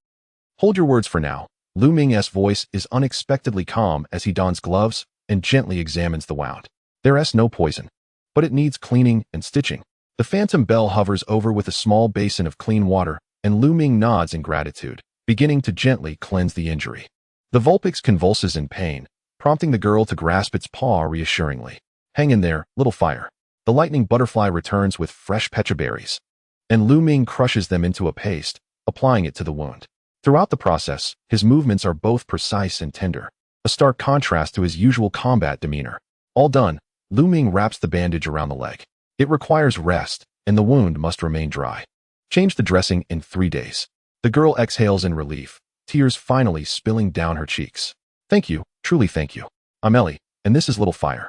Hold your words for now. Lu Ming's voice is unexpectedly calm as he dons gloves and gently examines the wound. There's no poison, but it needs cleaning and stitching. The phantom bell hovers over with a small basin of clean water, and Lu Ming nods in gratitude, beginning to gently cleanse the injury. The Vulpix convulses in pain, prompting the girl to grasp its paw reassuringly. Hang in there, little fire. The lightning butterfly returns with fresh pecha berries, and Lu Ming crushes them into a paste, applying it to the wound. Throughout the process, his movements are both precise and tender, a stark contrast to his usual combat demeanor. All done, Lu Ming wraps the bandage around the leg. It requires rest, and the wound must remain dry. Change the dressing in 3 days. The girl exhales in relief, tears finally spilling down her cheeks. Thank you, truly thank you. I'm Ellie, and this is Little Fire.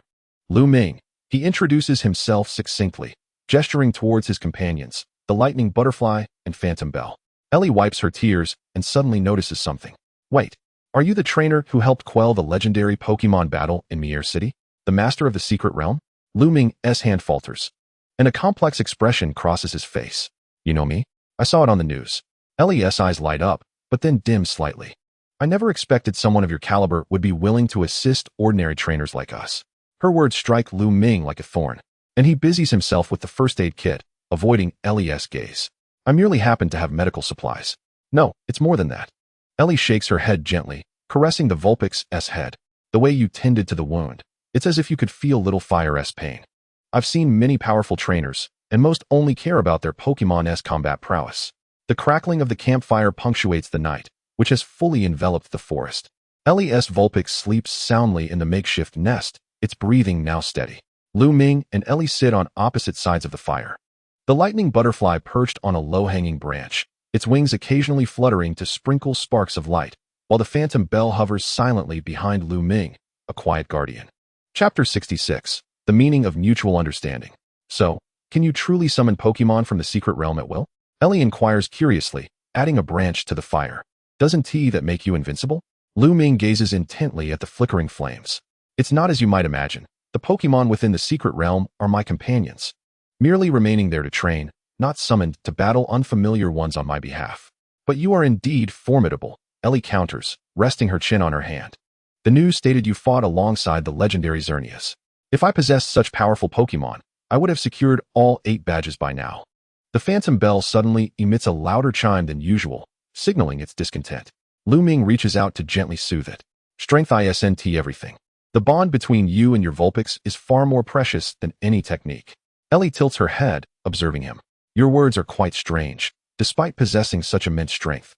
Lu Ming. He introduces himself succinctly, gesturing towards his companions, the Lightning Butterfly and Phantom Bell. Ellie wipes her tears and suddenly notices something. Wait, are you the trainer who helped quell the legendary Pokémon battle in Mier City? The master of the secret realm? Lu Ming's hand falters, and a complex expression crosses his face. You know me? I saw it on the news. Ellie's eyes light up, but then dim slightly. I never expected someone of your caliber would be willing to assist ordinary trainers like us. Her words strike Lu Ming like a thorn, and he busies himself with the first aid kit, avoiding Ellie's gaze. I merely happen to have medical supplies. No, it's more than that. Ellie shakes her head gently, caressing the Vulpix's head. The way you tended to the wound, it's as if you could feel Little Fire's pain. I've seen many powerful trainers, and most only care about their Pokemon's combat prowess. The crackling of the campfire punctuates the night, which has fully enveloped the forest. Ellie's Vulpix sleeps soundly in the makeshift nest, its breathing now steady. Lu Ming and Ellie sit on opposite sides of the fire. The lightning butterfly perched on a low-hanging branch, its wings occasionally fluttering to sprinkle sparks of light, while the phantom bell hovers silently behind Lu Ming, a quiet guardian. Chapter 66. The Meaning of Mutual Understanding. So, can you truly summon Pokemon from the secret realm at will? Ellie inquires curiously, adding a branch to the fire. Doesn't tea that make you invincible? Lu Ming gazes intently at the flickering flames. It's not as you might imagine. The Pokemon within the secret realm are my companions, merely remaining there to train, not summoned to battle unfamiliar ones on my behalf. But you are indeed formidable, Ellie counters, resting her chin on her hand. The news stated you fought alongside the legendary Xerneas. If I possessed such powerful Pokemon, I would have secured all 8 badges by now. The phantom bell suddenly emits a louder chime than usual, signaling its discontent. Lu Ming reaches out to gently soothe it. Strength isn't everything. The bond between you and your Vulpix is far more precious than any technique. Ellie tilts her head, observing him. Your words are quite strange, despite possessing such immense strength.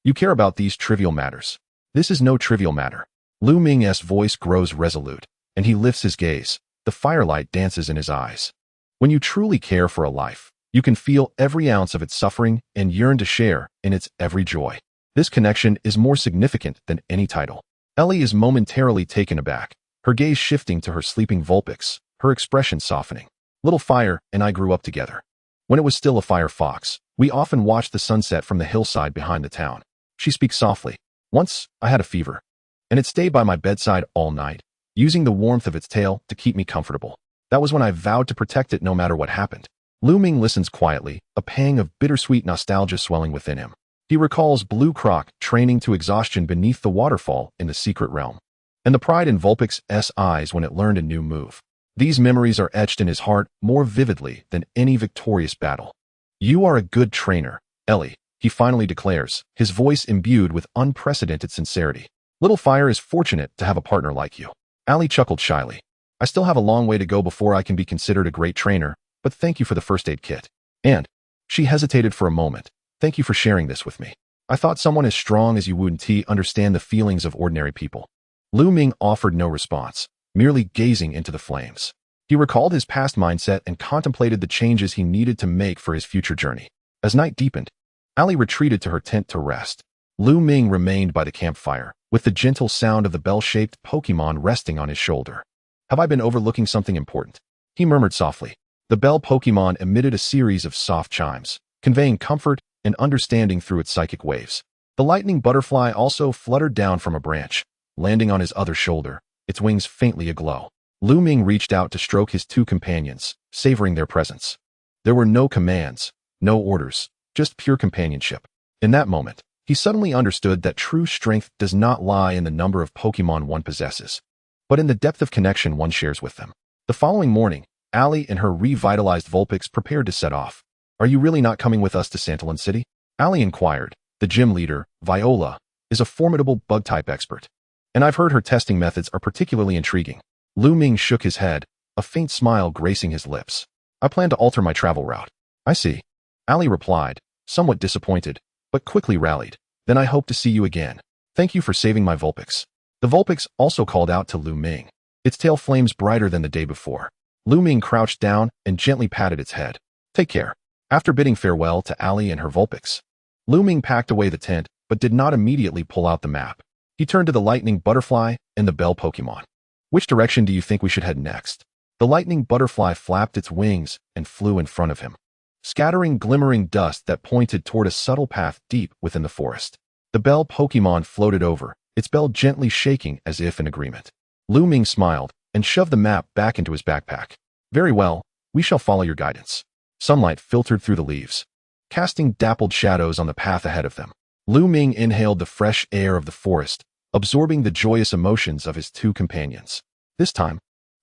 You care about these trivial matters. This is no trivial matter. Lu Ming's voice grows resolute, and he lifts his gaze. The firelight dances in his eyes. When you truly care for a life, you can feel every ounce of its suffering and yearn to share in its every joy. This connection is more significant than any title. Ellie is momentarily taken aback, her gaze shifting to her sleeping Vulpix, her expression softening. Little Fire and I grew up together. When it was still a fire fox, we often watched the sunset from the hillside behind the town. She speaks softly. Once, I had a fever, and it stayed by my bedside all night, using the warmth of its tail to keep me comfortable. That was when I vowed to protect it no matter what happened. Lu Ming listens quietly, a pang of bittersweet nostalgia swelling within him. He recalls Blue Croc training to exhaustion beneath the waterfall in the secret realm, and the pride in Vulpix's eyes when it learned a new move. These memories are etched in his heart more vividly than any victorious battle. You are a good trainer, Ellie, he finally declares, his voice imbued with unprecedented sincerity. Little Fire is fortunate to have a partner like you. Ellie chuckled shyly. I still have a long way to go before I can be considered a great trainer, but thank you for the first aid kit. And, she hesitated for a moment, thank you for sharing this with me. I thought someone as strong as you wouldn't understand the feelings of ordinary people. Lu Ming offered no response, merely gazing into the flames. He recalled his past mindset and contemplated the changes he needed to make for his future journey. As night deepened, Ellie retreated to her tent to rest. Lu Ming remained by the campfire, with the gentle sound of the bell-shaped Pokemon resting on his shoulder. Have I been overlooking something important? He murmured softly. The bell Pokemon emitted a series of soft chimes, conveying comfort and understanding through its psychic waves. The lightning butterfly also fluttered down from a branch, landing on his other shoulder, its wings faintly aglow. Lu Ming reached out to stroke his 2 companions, savoring their presence. There were no commands, no orders, just pure companionship. In that moment, he suddenly understood that true strength does not lie in the number of Pokemon one possesses, but in the depth of connection one shares with them. The following morning, Allie and her revitalized Vulpix prepared to set off. Are you really not coming with us to Santalin City? Allie inquired. The gym leader, Viola, is a formidable bug-type expert, and I've heard her testing methods are particularly intriguing. Lu Ming shook his head, a faint smile gracing his lips. I plan to alter my travel route. I see. Ali replied, somewhat disappointed, but quickly rallied. Then I hope to see you again. Thank you for saving my Vulpix. The Vulpix also called out to Lu Ming. Its tail flames brighter than the day before. Lu Ming crouched down and gently patted its head. Take care. After bidding farewell to Ali and her Vulpix, Lu Ming packed away the tent, but did not immediately pull out the map. He turned to the Lightning Butterfly and the Bell Pokémon. Which direction do you think we should head next? The Lightning Butterfly flapped its wings and flew in front of him, scattering glimmering dust that pointed toward a subtle path deep within the forest. The Bell Pokémon floated over, its bell gently shaking as if in agreement. Lu Ming smiled and shoved the map back into his backpack. Very well, we shall follow your guidance. Sunlight filtered through the leaves, casting dappled shadows on the path ahead of them. Lu Ming inhaled the fresh air of the forest, absorbing the joyous emotions of his two companions. This time,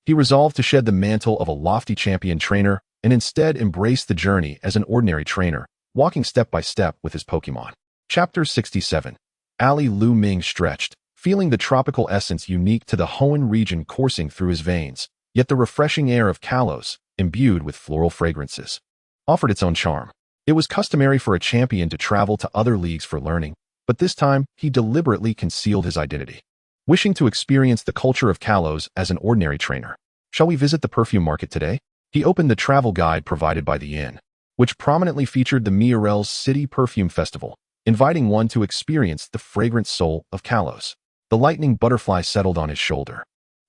he resolved to shed the mantle of a lofty champion trainer and instead embrace the journey as an ordinary trainer, walking step by step with his Pokémon. Chapter 67. Ali. Lu Ming stretched, feeling the tropical essence unique to the Hoenn region coursing through his veins, yet the refreshing air of Kalos, imbued with floral fragrances, offered its own charm. It was customary for a champion to travel to other leagues for learning, but this time he deliberately concealed his identity, wishing to experience the culture of Kalos as an ordinary trainer. Shall we visit the perfume market today? He opened the travel guide provided by the inn, which prominently featured the Miarel's City Perfume Festival, inviting one to experience the fragrant soul of Kalos. The Lightning Butterfly settled on his shoulder,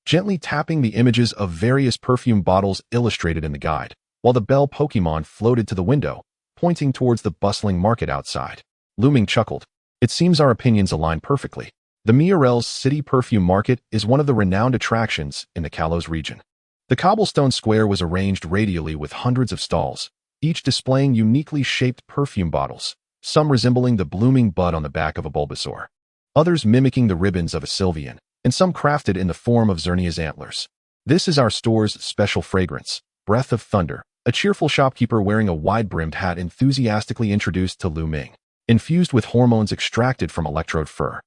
gently tapping the images of various perfume bottles illustrated in the guide, while the Bell Pokémon floated to the window, pointing towards the bustling market outside. Lu Ming chuckled. It seems our opinions align perfectly. The Miarel's City Perfume Market is one of the renowned attractions in the Kalos region. The cobblestone square was arranged radially with hundreds of stalls, each displaying uniquely shaped perfume bottles, some resembling the blooming bud on the back of a Bulbasaur, others mimicking the ribbons of a Sylveon, and some crafted in the form of Xernea's antlers. This is our store's special fragrance, Breath of Thunder. A cheerful shopkeeper wearing a wide-brimmed hat enthusiastically introduced to Lu Ming. Infused with hormones extracted from electrode fur,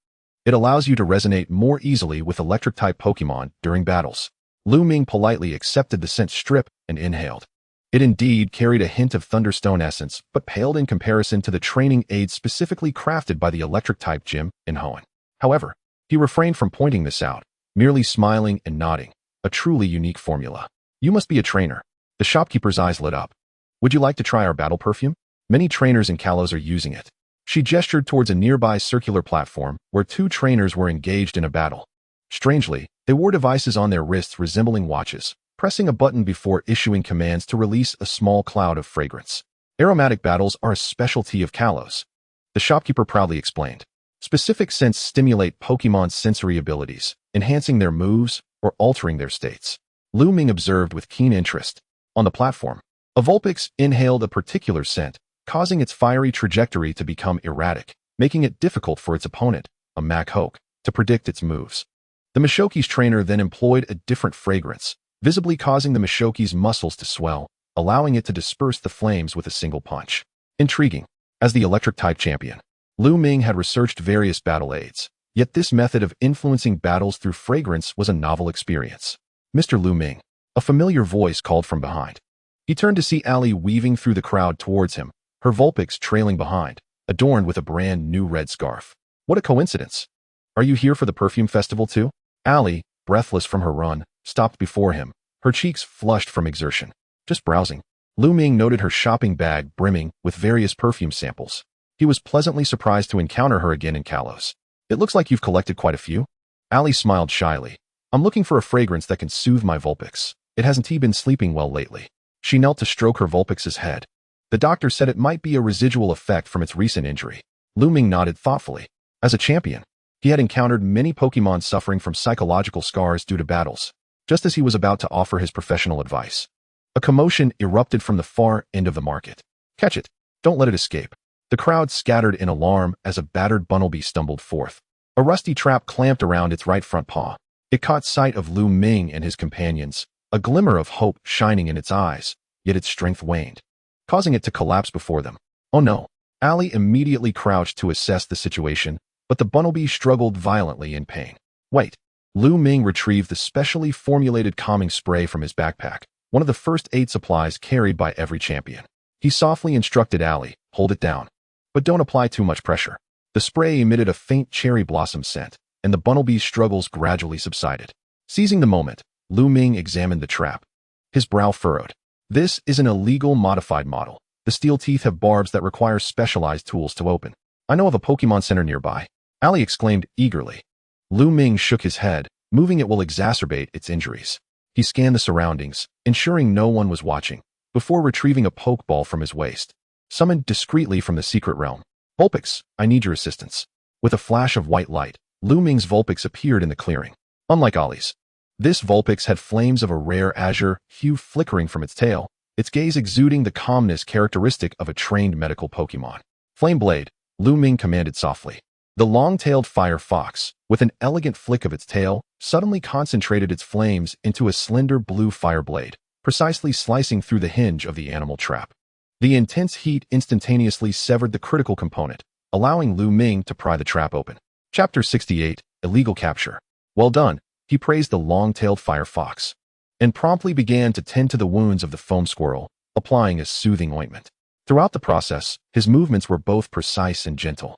it allows you to resonate more easily with electric-type Pokémon during battles. Lu Ming politely accepted the scent strip and inhaled. It indeed carried a hint of Thunderstone essence, but paled in comparison to the training aids specifically crafted by the Electric-type gym in Hoenn. However, he refrained from pointing this out, merely smiling and nodding. A truly unique formula. You must be a trainer. The shopkeeper's eyes lit up. Would you like to try our battle perfume? Many trainers in Kalos are using it. She gestured towards a nearby circular platform where two trainers were engaged in a battle. Strangely, they wore devices on their wrists resembling watches, pressing a button before issuing commands to release a small cloud of fragrance. Aromatic battles are a specialty of Kalos, the shopkeeper proudly explained. Specific scents stimulate Pokémon's sensory abilities, enhancing their moves or altering their states. Lu Ming observed with keen interest. On the platform, a Vulpix inhaled a particular scent, causing its fiery trajectory to become erratic, making it difficult for its opponent, a Machoke, to predict its moves. The Machoke's trainer then employed a different fragrance, visibly causing the Machoke's muscles to swell, allowing it to disperse the flames with a single punch. Intriguing. As the Electric-type champion, Lu Ming had researched various battle aids, yet this method of influencing battles through fragrance was a novel experience. Mr. Lu Ming. A familiar voice called from behind. He turned to see Ali weaving through the crowd towards him, her Vulpix trailing behind, adorned with a brand new red scarf. What a coincidence. Are you here for the perfume festival too? Ali, breathless from her run, stopped before him, her cheeks flushed from exertion. Just browsing. Lu Ming noted her shopping bag brimming with various perfume samples. He was pleasantly surprised to encounter her again in Kalos. It looks like you've collected quite a few. Ali smiled shyly. I'm looking for a fragrance that can soothe my Vulpix. It hasn't been sleeping well lately. She knelt to stroke her Vulpix's head. The doctor said it might be a residual effect from its recent injury. Lu Ming nodded thoughtfully. As a champion, he had encountered many Pokémon suffering from psychological scars due to battles. Just as he was about to offer his professional advice, a commotion erupted from the far end of the market. Catch it. Don't let it escape. The crowd scattered in alarm as a battered Bunnelby stumbled forth. A rusty trap clamped around its right front paw. It caught sight of Lu Ming and his companions, a glimmer of hope shining in its eyes, yet its strength waned, causing it to collapse before them. Oh no. Ali immediately crouched to assess the situation, but the Bunnelby struggled violently in pain. Wait. Lu Ming retrieved the specially formulated calming spray from his backpack, one of the first aid supplies carried by every champion. He softly instructed Ali, hold it down. But don't apply too much pressure. The spray emitted a faint cherry blossom scent, and the bumblebee's struggles gradually subsided. Seizing the moment, Lu Ming examined the trap. His brow furrowed. This is an illegal modified model. The steel teeth have barbs that require specialized tools to open. I know of a Pokemon Center nearby. Ali exclaimed eagerly. Lu Ming shook his head, moving it will exacerbate its injuries. He scanned the surroundings, ensuring no one was watching, before retrieving a Pokeball from his waist. Summoned discreetly from the secret realm. Vulpix, I need your assistance. With a flash of white light, Lu Ming's Vulpix appeared in the clearing. Unlike Ali's, this Vulpix had flames of a rare azure hue flickering from its tail, its gaze exuding the calmness characteristic of a trained medical Pokemon. Flame Blade, Lu Ming commanded softly. The long-tailed fire fox, with an elegant flick of its tail, suddenly concentrated its flames into a slender blue fire blade, precisely slicing through the hinge of the animal trap. The intense heat instantaneously severed the critical component, allowing Lu Ming to pry the trap open. Chapter 68, Illegal Capture. Well done, he praised the long-tailed fire fox, and promptly began to tend to the wounds of the foam squirrel, applying a soothing ointment. Throughout the process, his movements were both precise and gentle,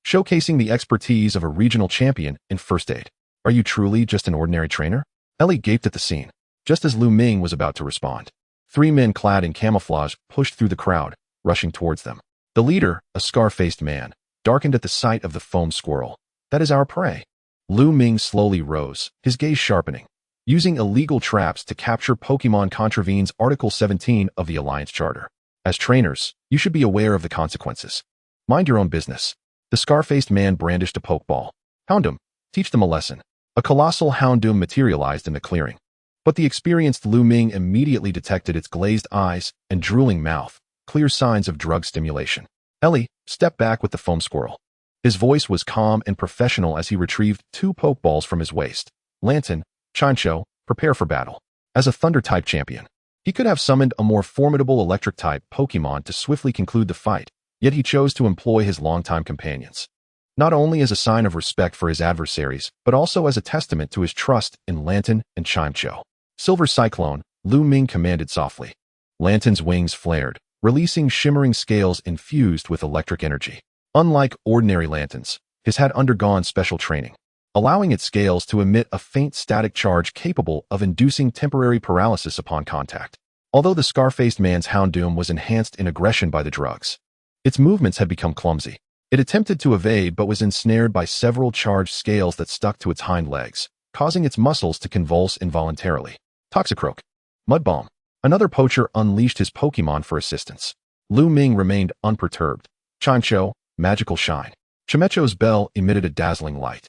showcasing the expertise of a regional champion in first aid. Are you truly just an ordinary trainer? Ellie gaped at the scene, just as Lu Ming was about to respond. 3 men clad in camouflage pushed through the crowd, rushing towards them. The leader, a scar-faced man, darkened at the sight of the foam squirrel. That is our prey. Lu Ming slowly rose, his gaze sharpening. Using illegal traps to capture Pokemon contravenes Article 17 of the Alliance Charter. As trainers, you should be aware of the consequences. Mind your own business. The scar-faced man brandished a Pokeball. Houndoom, teach them a lesson. A colossal Houndoom materialized in the clearing. But the experienced Lu Ming immediately detected its glazed eyes and drooling mouth, clear signs of drug stimulation. Ellie, step back with the foam squirrel. His voice was calm and professional as he retrieved 2 Pokeballs from his waist. Lantern, Chincho, prepare for battle. As a Thunder-type champion, he could have summoned a more formidable Electric-type Pokémon to swiftly conclude the fight, yet he chose to employ his longtime companions. Not only as a sign of respect for his adversaries, but also as a testament to his trust in Lantern and Chincho. Silver Cyclone, Lu Ming commanded softly. Lantern's wings flared, releasing shimmering scales infused with electric energy. Unlike ordinary lanterns, his had undergone special training, allowing its scales to emit a faint static charge capable of inducing temporary paralysis upon contact. Although the scar-faced man's Houndoom was enhanced in aggression by the drugs, its movements had become clumsy. It attempted to evade but was ensnared by several charged scales that stuck to its hind legs, causing its muscles to convulse involuntarily. Toxicroak. Mud Bomb. Another poacher unleashed his Pokemon for assistance. Lu Ming remained unperturbed. Chincho, Magical Shine. Chimecho's bell emitted a dazzling light,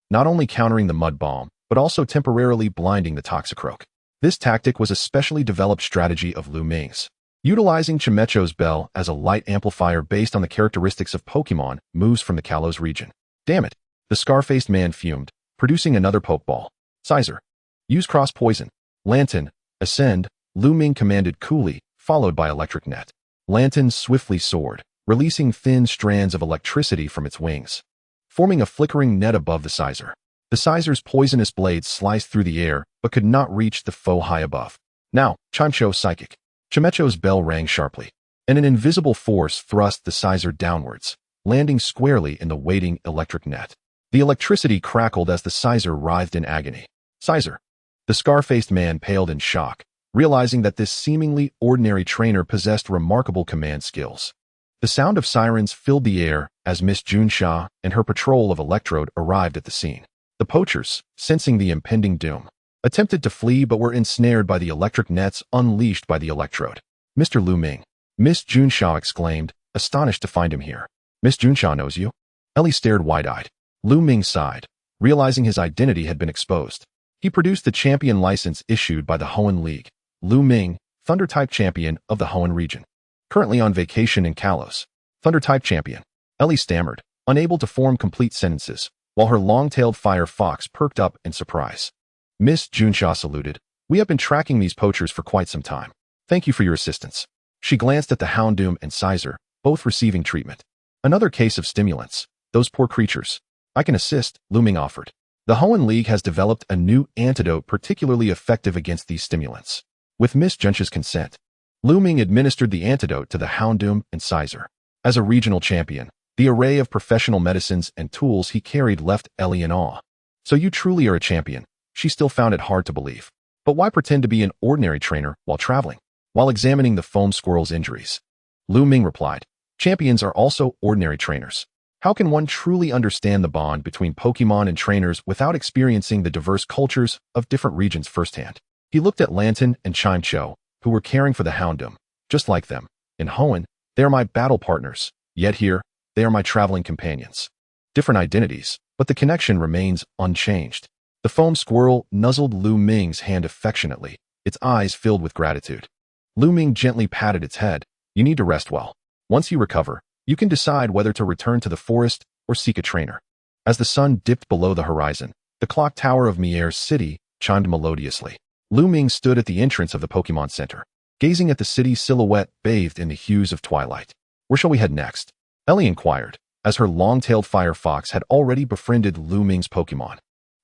not only countering the Mud Bomb, but also temporarily blinding the Toxicroak. This tactic was a specially developed strategy of Lu Ming's, utilizing Chimecho's bell as a light amplifier based on the characteristics of Pokemon moves from the Kalos region. Damn it! The scar-faced man fumed, producing another Pokeball. Sizer. Use Cross Poison. Lantern, Ascend, Lu Ming commanded coolly, followed by Electric Net. Lantern swiftly soared, releasing thin strands of electricity from its wings, forming a flickering net above the Sizer. The Sizer's poisonous blades sliced through the air, but could not reach the foe high above. Now, Chincho Psychic. Chimecho's bell rang sharply, and an invisible force thrust the Sizer downwards, landing squarely in the waiting electric net. The electricity crackled as the Sizer writhed in agony. Sizer. The scar-faced man paled in shock, realizing that this seemingly ordinary trainer possessed remarkable command skills. The sound of sirens filled the air as Miss Junsha and her patrol of Electrode arrived at the scene. The poachers, sensing the impending doom, attempted to flee but were ensnared by the electric nets unleashed by the Electrode. Mr. Lu Ming. Miss Junsha exclaimed, astonished to find him here. Miss Junsha knows you? Ellie stared wide-eyed. Lu Ming sighed, realizing his identity had been exposed. He produced the champion license issued by the Hoenn League. Lu Ming, Thunder-type champion of the Hoenn region. Currently on vacation in Kalos. Thunder-type champion. Ellie stammered, unable to form complete sentences, while her long-tailed fire fox perked up in surprise. Miss Junsha saluted. We have been tracking these poachers for quite some time. Thank you for your assistance. She glanced at the Houndoom and Sizer, both receiving treatment. Another case of stimulants. Those poor creatures. I can assist, Lu Ming offered. The Hoenn League has developed a new antidote particularly effective against these stimulants. With Miss Junsha's consent, Lu Ming administered the antidote to the Houndoom and Sizer. As a regional champion, the array of professional medicines and tools he carried left Ellie in awe. So you truly are a champion. She still found it hard to believe. But why pretend to be an ordinary trainer while traveling? While examining the foam squirrel's injuries, Lu Ming replied, champions are also ordinary trainers. How can one truly understand the bond between Pokemon and trainers without experiencing the diverse cultures of different regions firsthand? He looked at Lantern and Chime Cho, who were caring for the Houndoom. Just like them, in Hoenn, they are my battle partners, yet here, they are my traveling companions. Different identities, but the connection remains unchanged. The foam squirrel nuzzled Lu Ming's hand affectionately, its eyes filled with gratitude. Lu Ming gently patted its head. You need to rest well. Once you recover, you can decide whether to return to the forest or seek a trainer. As the sun dipped below the horizon, the clock tower of Mier's city chimed melodiously. Lu Ming stood at the entrance of the Pokemon Center, gazing at the city's silhouette bathed in the hues of twilight. Where shall we head next? Ellie inquired, as her long-tailed firefox had already befriended Lu Ming's Pokemon,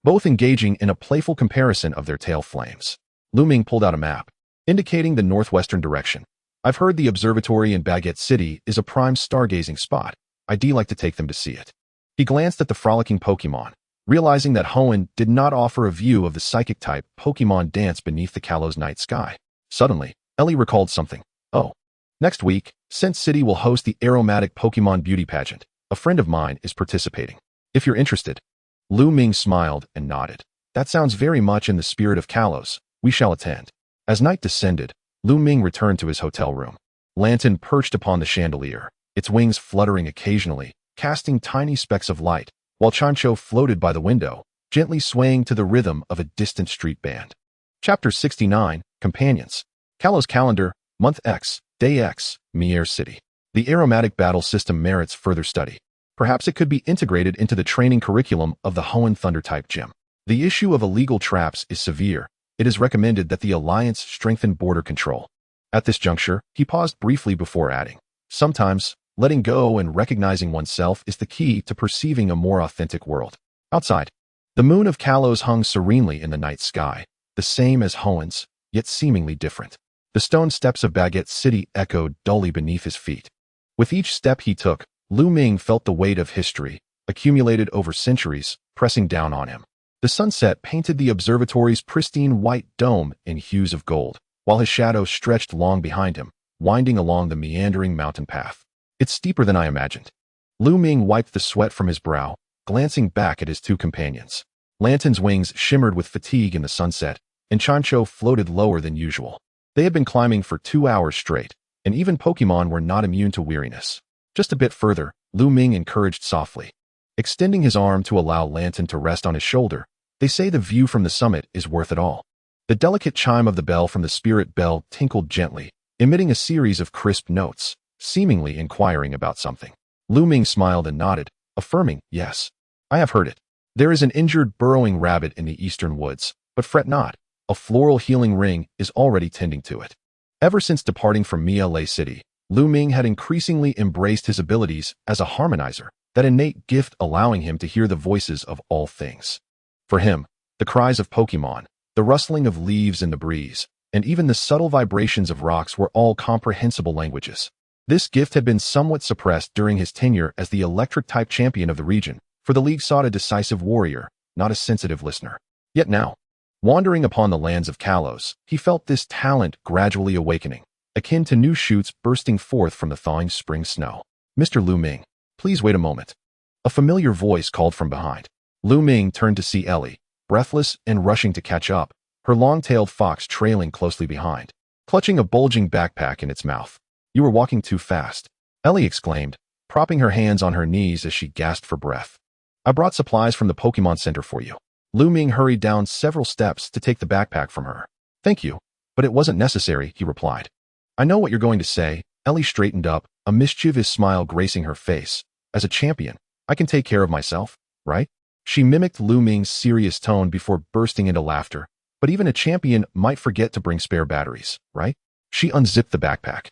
both engaging in a playful comparison of their tail flames. Lu Ming pulled out a map, indicating the northwestern direction. I've heard the observatory in Baguette City is a prime stargazing spot. I'd like to take them to see it. He glanced at the frolicking Pokemon, realizing that Hoenn did not offer a view of the psychic-type Pokemon dance beneath the Kalos night sky. Suddenly, Ellie recalled something. Oh. Next week, Scent City will host the aromatic Pokemon beauty pageant. A friend of mine is participating. If you're interested. Lu Ming smiled and nodded. That sounds very much in the spirit of Kalos. We shall attend. As night descended, Lu Ming returned to his hotel room. Lantern perched upon the chandelier, its wings fluttering occasionally, casting tiny specks of light, while Chancho floated by the window, gently swaying to the rhythm of a distant street band. Chapter 69, Companions. Kalos Calendar, Month X, Day X, Mier City. The aromatic battle system merits further study. Perhaps it could be integrated into the training curriculum of the Hoenn Thunder-type gym. The issue of illegal traps is severe. It is recommended that the Alliance strengthen border control. At this juncture, he paused briefly before adding, sometimes, letting go and recognizing oneself is the key to perceiving a more authentic world. Outside, the moon of Kalos hung serenely in the night sky, the same as Hoenn's, yet seemingly different. The stone steps of Baguette City echoed dully beneath his feet. With each step he took, Lu Ming felt the weight of history, accumulated over centuries, pressing down on him. The sunset painted the observatory's pristine white dome in hues of gold, while his shadow stretched long behind him, winding along the meandering mountain path. It's steeper than I imagined. Lu Ming wiped the sweat from his brow, glancing back at his two companions. Lantern's wings shimmered with fatigue in the sunset, and Chancho floated lower than usual. They had been climbing for 2 hours straight, and even Pokemon were not immune to weariness. Just a bit further, Lu Ming encouraged softly, extending his arm to allow Lantern to rest on his shoulder. They say the view from the summit is worth it all. The delicate chime of the bell from the spirit bell tinkled gently, emitting a series of crisp notes, seemingly inquiring about something. Lu Ming smiled and nodded, affirming, yes. I have heard it. There is an injured burrowing rabbit in the eastern woods, but fret not. A floral healing ring is already tending to it. Ever since departing from Mia City, Lu Ming had increasingly embraced his abilities as a harmonizer, that innate gift allowing him to hear the voices of all things. For him, the cries of Pokemon, the rustling of leaves in the breeze, and even the subtle vibrations of rocks were all comprehensible languages. This gift had been somewhat suppressed during his tenure as the Electric-type champion of the region, for the league sought a decisive warrior, not a sensitive listener. Yet now, wandering upon the lands of Kalos, he felt this talent gradually awakening, akin to new shoots bursting forth from the thawing spring snow. Mr. Lu Ming, please wait a moment. A familiar voice called from behind. Lu Ming turned to see Ellie, breathless and rushing to catch up, her long-tailed fox trailing closely behind, clutching a bulging backpack in its mouth. You were walking too fast, Ellie exclaimed, propping her hands on her knees as she gasped for breath. I brought supplies from the Pokemon Center for you. Lu Ming hurried down several steps to take the backpack from her. Thank you, but it wasn't necessary, he replied. I know what you're going to say. Ellie straightened up, a mischievous smile gracing her face. As a champion, I can take care of myself, right? She mimicked Lu Ming's serious tone before bursting into laughter. But even a champion might forget to bring spare batteries, right? She unzipped the backpack,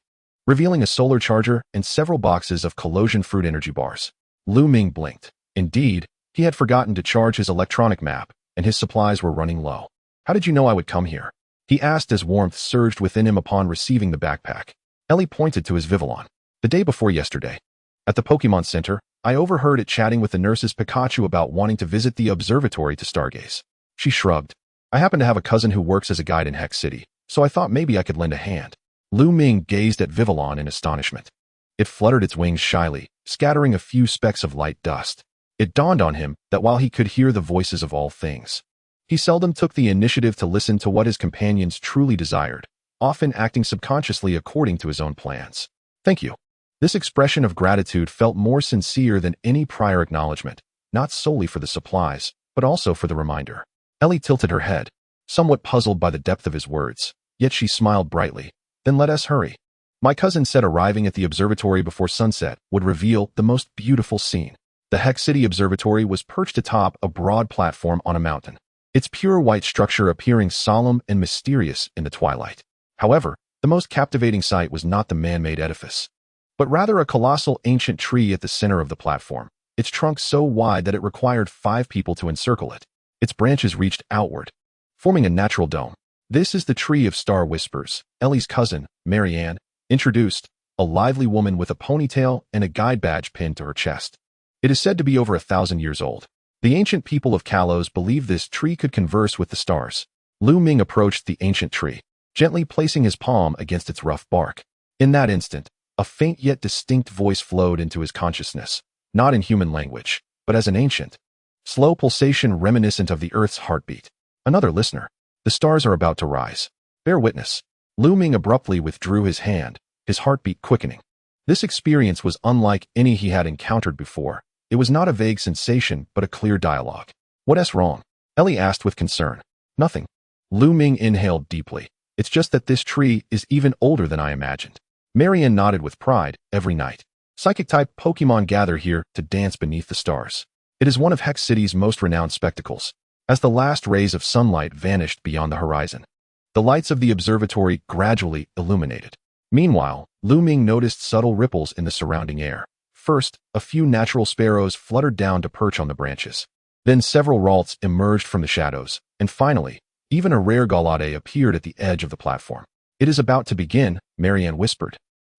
revealing a solar charger and several boxes of Colosian fruit energy bars. Lu Ming blinked. Indeed, he had forgotten to charge his electronic map, and his supplies were running low. How did you know I would come here? he asked as warmth surged within him upon receiving the backpack. Ellie pointed to his Vivillon. The day before yesterday. At the Pokemon Center, I overheard it chatting with the nurse's Pikachu about wanting to visit the observatory to stargaze. She shrugged. I happen to have a cousin who works as a guide in Hex City, so I thought maybe I could lend a hand. Lu Ming gazed at Vivillon in astonishment. It fluttered its wings shyly, scattering a few specks of light dust. It dawned on him that while he could hear the voices of all things, he seldom took the initiative to listen to what his companions truly desired, often acting subconsciously according to his own plans. Thank you. This expression of gratitude felt more sincere than any prior acknowledgement, not solely for the supplies, but also for the reminder. Ellie tilted her head, somewhat puzzled by the depth of his words, yet she smiled brightly. Then let us hurry. My cousin said arriving at the observatory before sunset would reveal the most beautiful scene. The Hex City Observatory was perched atop a broad platform on a mountain, its pure white structure appearing solemn and mysterious in the twilight. However, the most captivating sight was not the man-made edifice, but rather a colossal ancient tree at the center of the platform, its trunk so wide that it required 5 people to encircle it. Its branches reached outward, forming a natural dome. This is the Tree of Star Whispers, Ellie's cousin, Marianne, introduced, a lively woman with a ponytail and a guide badge pinned to her chest. It is said to be over 1,000 years old. The ancient people of Kalos believed this tree could converse with the stars. Lu Ming approached the ancient tree, gently placing his palm against its rough bark. In that instant, a faint yet distinct voice flowed into his consciousness, not in human language, but as an ancient, slow pulsation reminiscent of the Earth's heartbeat. Another listener. The stars are about to rise. Bear witness. Lu Ming abruptly withdrew his hand, his heartbeat quickening. This experience was unlike any he had encountered before. It was not a vague sensation, but a clear dialogue. What's wrong? Ellie asked with concern. Nothing. Lu Ming inhaled deeply. It's just that this tree is even older than I imagined. Marianne nodded with pride. Every night, Psychic-type Pokémon gather here to dance beneath the stars. It is one of Hex City's most renowned spectacles. As the last rays of sunlight vanished beyond the horizon, the lights of the observatory gradually illuminated. Meanwhile, Lu Ming noticed subtle ripples in the surrounding air. First, a few natural sparrows fluttered down to perch on the branches. Then several ralts emerged from the shadows, and finally, even a rare Galade appeared at the edge of the platform. It is about to begin, Marianne whispered,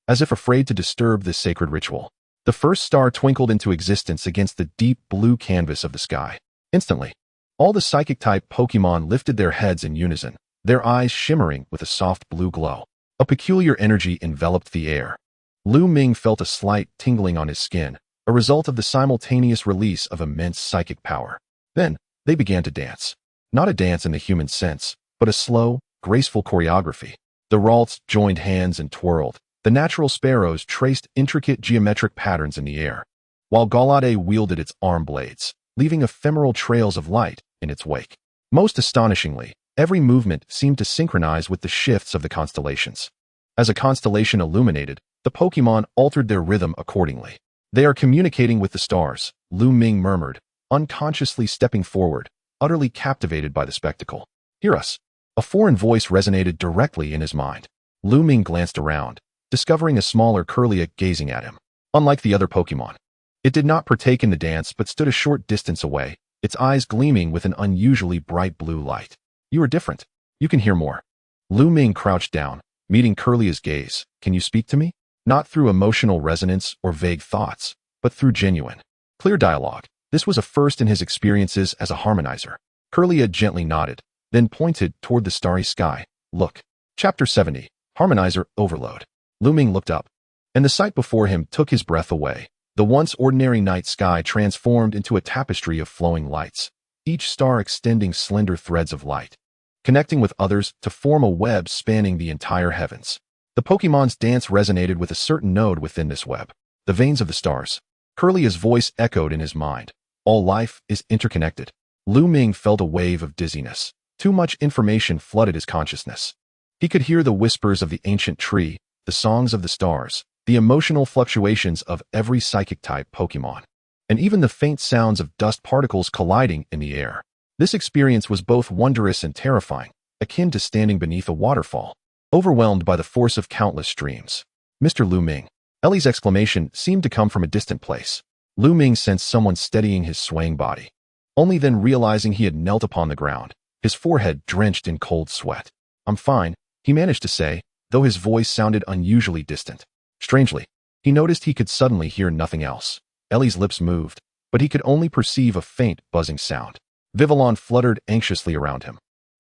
as if afraid to disturb this sacred ritual. The first star twinkled into existence against the deep blue canvas of the sky. Instantly, all the Psychic-type Pokémon lifted their heads in unison, their eyes shimmering with a soft blue glow. A peculiar energy enveloped the air. Lu Ming felt a slight tingling on his skin, a result of the simultaneous release of immense psychic power. Then, they began to dance. Not a dance in the human sense, but a slow, graceful choreography. The ralts joined hands and twirled. The natural sparrows traced intricate geometric patterns in the air, while Galade wielded its arm blades, leaving ephemeral trails of light in its wake. Most astonishingly, every movement seemed to synchronize with the shifts of the constellations. As a constellation illuminated, the Pokémon altered their rhythm accordingly. They are communicating with the stars, Lu Ming murmured, unconsciously stepping forward, utterly captivated by the spectacle. Hear us. A foreign voice resonated directly in his mind. Lu Ming glanced around, discovering a smaller Curlia gazing at him. Unlike the other Pokémon, it did not partake in the dance but stood a short distance away, its eyes gleaming with an unusually bright blue light. You are different. You can hear more. Lu Ming crouched down, meeting Curlia's gaze. Can you speak to me? Not through emotional resonance or vague thoughts, but through genuine, clear dialogue. This was a first in his experiences as a harmonizer. Curlia gently nodded, then pointed toward the starry sky. Look. Chapter 70. Harmonizer Overload. Lu Ming looked up, and the sight before him took his breath away. The once ordinary night sky transformed into a tapestry of flowing lights, each star extending slender threads of light, connecting with others to form a web spanning the entire heavens. The Pokémon's dance resonated with a certain node within this web, the veins of the stars. Curlia's voice echoed in his mind. All life is interconnected. Lu Ming felt a wave of dizziness. Too much information flooded his consciousness. He could hear the whispers of the ancient tree, the songs of the stars, the emotional fluctuations of every Psychic-type Pokémon, and even the faint sounds of dust particles colliding in the air. This experience was both wondrous and terrifying, akin to standing beneath a waterfall, overwhelmed by the force of countless streams. Mr. Lu Ming. Ellie's exclamation seemed to come from a distant place. Lu Ming sensed someone steadying his swaying body, only then realizing he had knelt upon the ground, his forehead drenched in cold sweat. I'm fine, he managed to say, though his voice sounded unusually distant. Strangely, he noticed he could suddenly hear nothing else. Ellie's lips moved, but he could only perceive a faint, buzzing sound. Vivillon fluttered anxiously around him,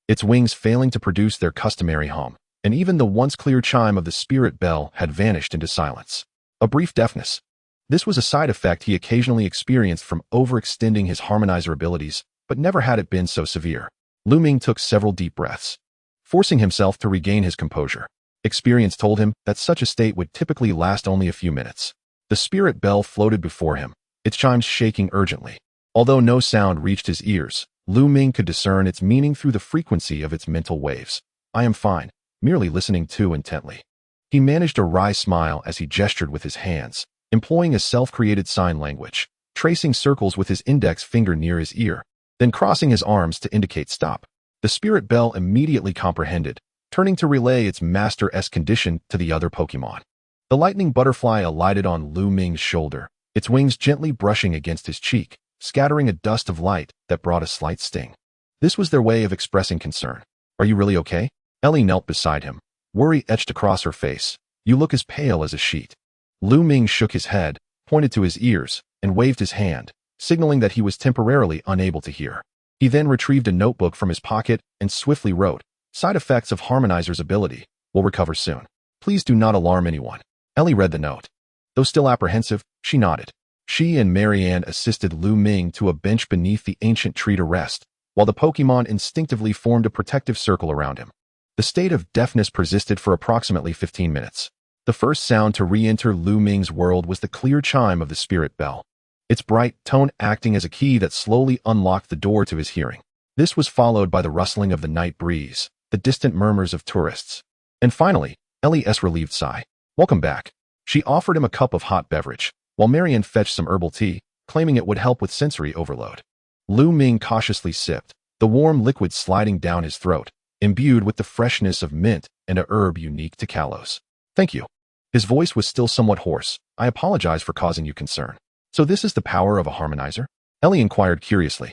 its wings failing to produce their customary hum, and even the once clear chime of the spirit bell had vanished into silence. A brief deafness. This was a side effect he occasionally experienced from overextending his harmonizer abilities, but never had it been so severe. Lu Ming took several deep breaths, forcing himself to regain his composure. Experience told him that such a state would typically last only a few minutes. The spirit bell floated before him, its chimes shaking urgently. Although no sound reached his ears, Lu Ming could discern its meaning through the frequency of its mental waves. I am fine, merely listening too intently. He managed a wry smile as he gestured with his hands, employing a self-created sign language, tracing circles with his index finger near his ear, then crossing his arms to indicate stop. The spirit bell immediately comprehended, turning to relay its master-esque condition to the other Pokémon. The lightning butterfly alighted on Lu Ming's shoulder, its wings gently brushing against his cheek, scattering a dust of light that brought a slight sting. This was their way of expressing concern. Are you really okay? Ellie knelt beside him, worry etched across her face. You look as pale as a sheet. Lu Ming shook his head, pointed to his ears, and waved his hand, signaling that he was temporarily unable to hear. He then retrieved a notebook from his pocket and swiftly wrote, "Side effects of Harmonizer's ability. Will recover soon. Please do not alarm anyone." Ellie read the note. Though still apprehensive, she nodded. She and Marianne assisted Lu Ming to a bench beneath the ancient tree to rest, while the Pokémon instinctively formed a protective circle around him. The state of deafness persisted for approximately 15 minutes. The first sound to re-enter Lu Ming's world was the clear chime of the spirit bell, its bright tone acting as a key that slowly unlocked the door to his hearing. This was followed by the rustling of the night breeze, the distant murmurs of tourists, and finally, Ellie's relieved sigh. Welcome back. She offered him a cup of hot beverage, while Marianne fetched some herbal tea, claiming it would help with sensory overload. Lu Ming cautiously sipped, the warm liquid sliding down his throat, imbued with the freshness of mint and a herb unique to Kalos. Thank you. His voice was still somewhat hoarse. I apologize for causing you concern. So this is the power of a harmonizer? Ellie inquired curiously.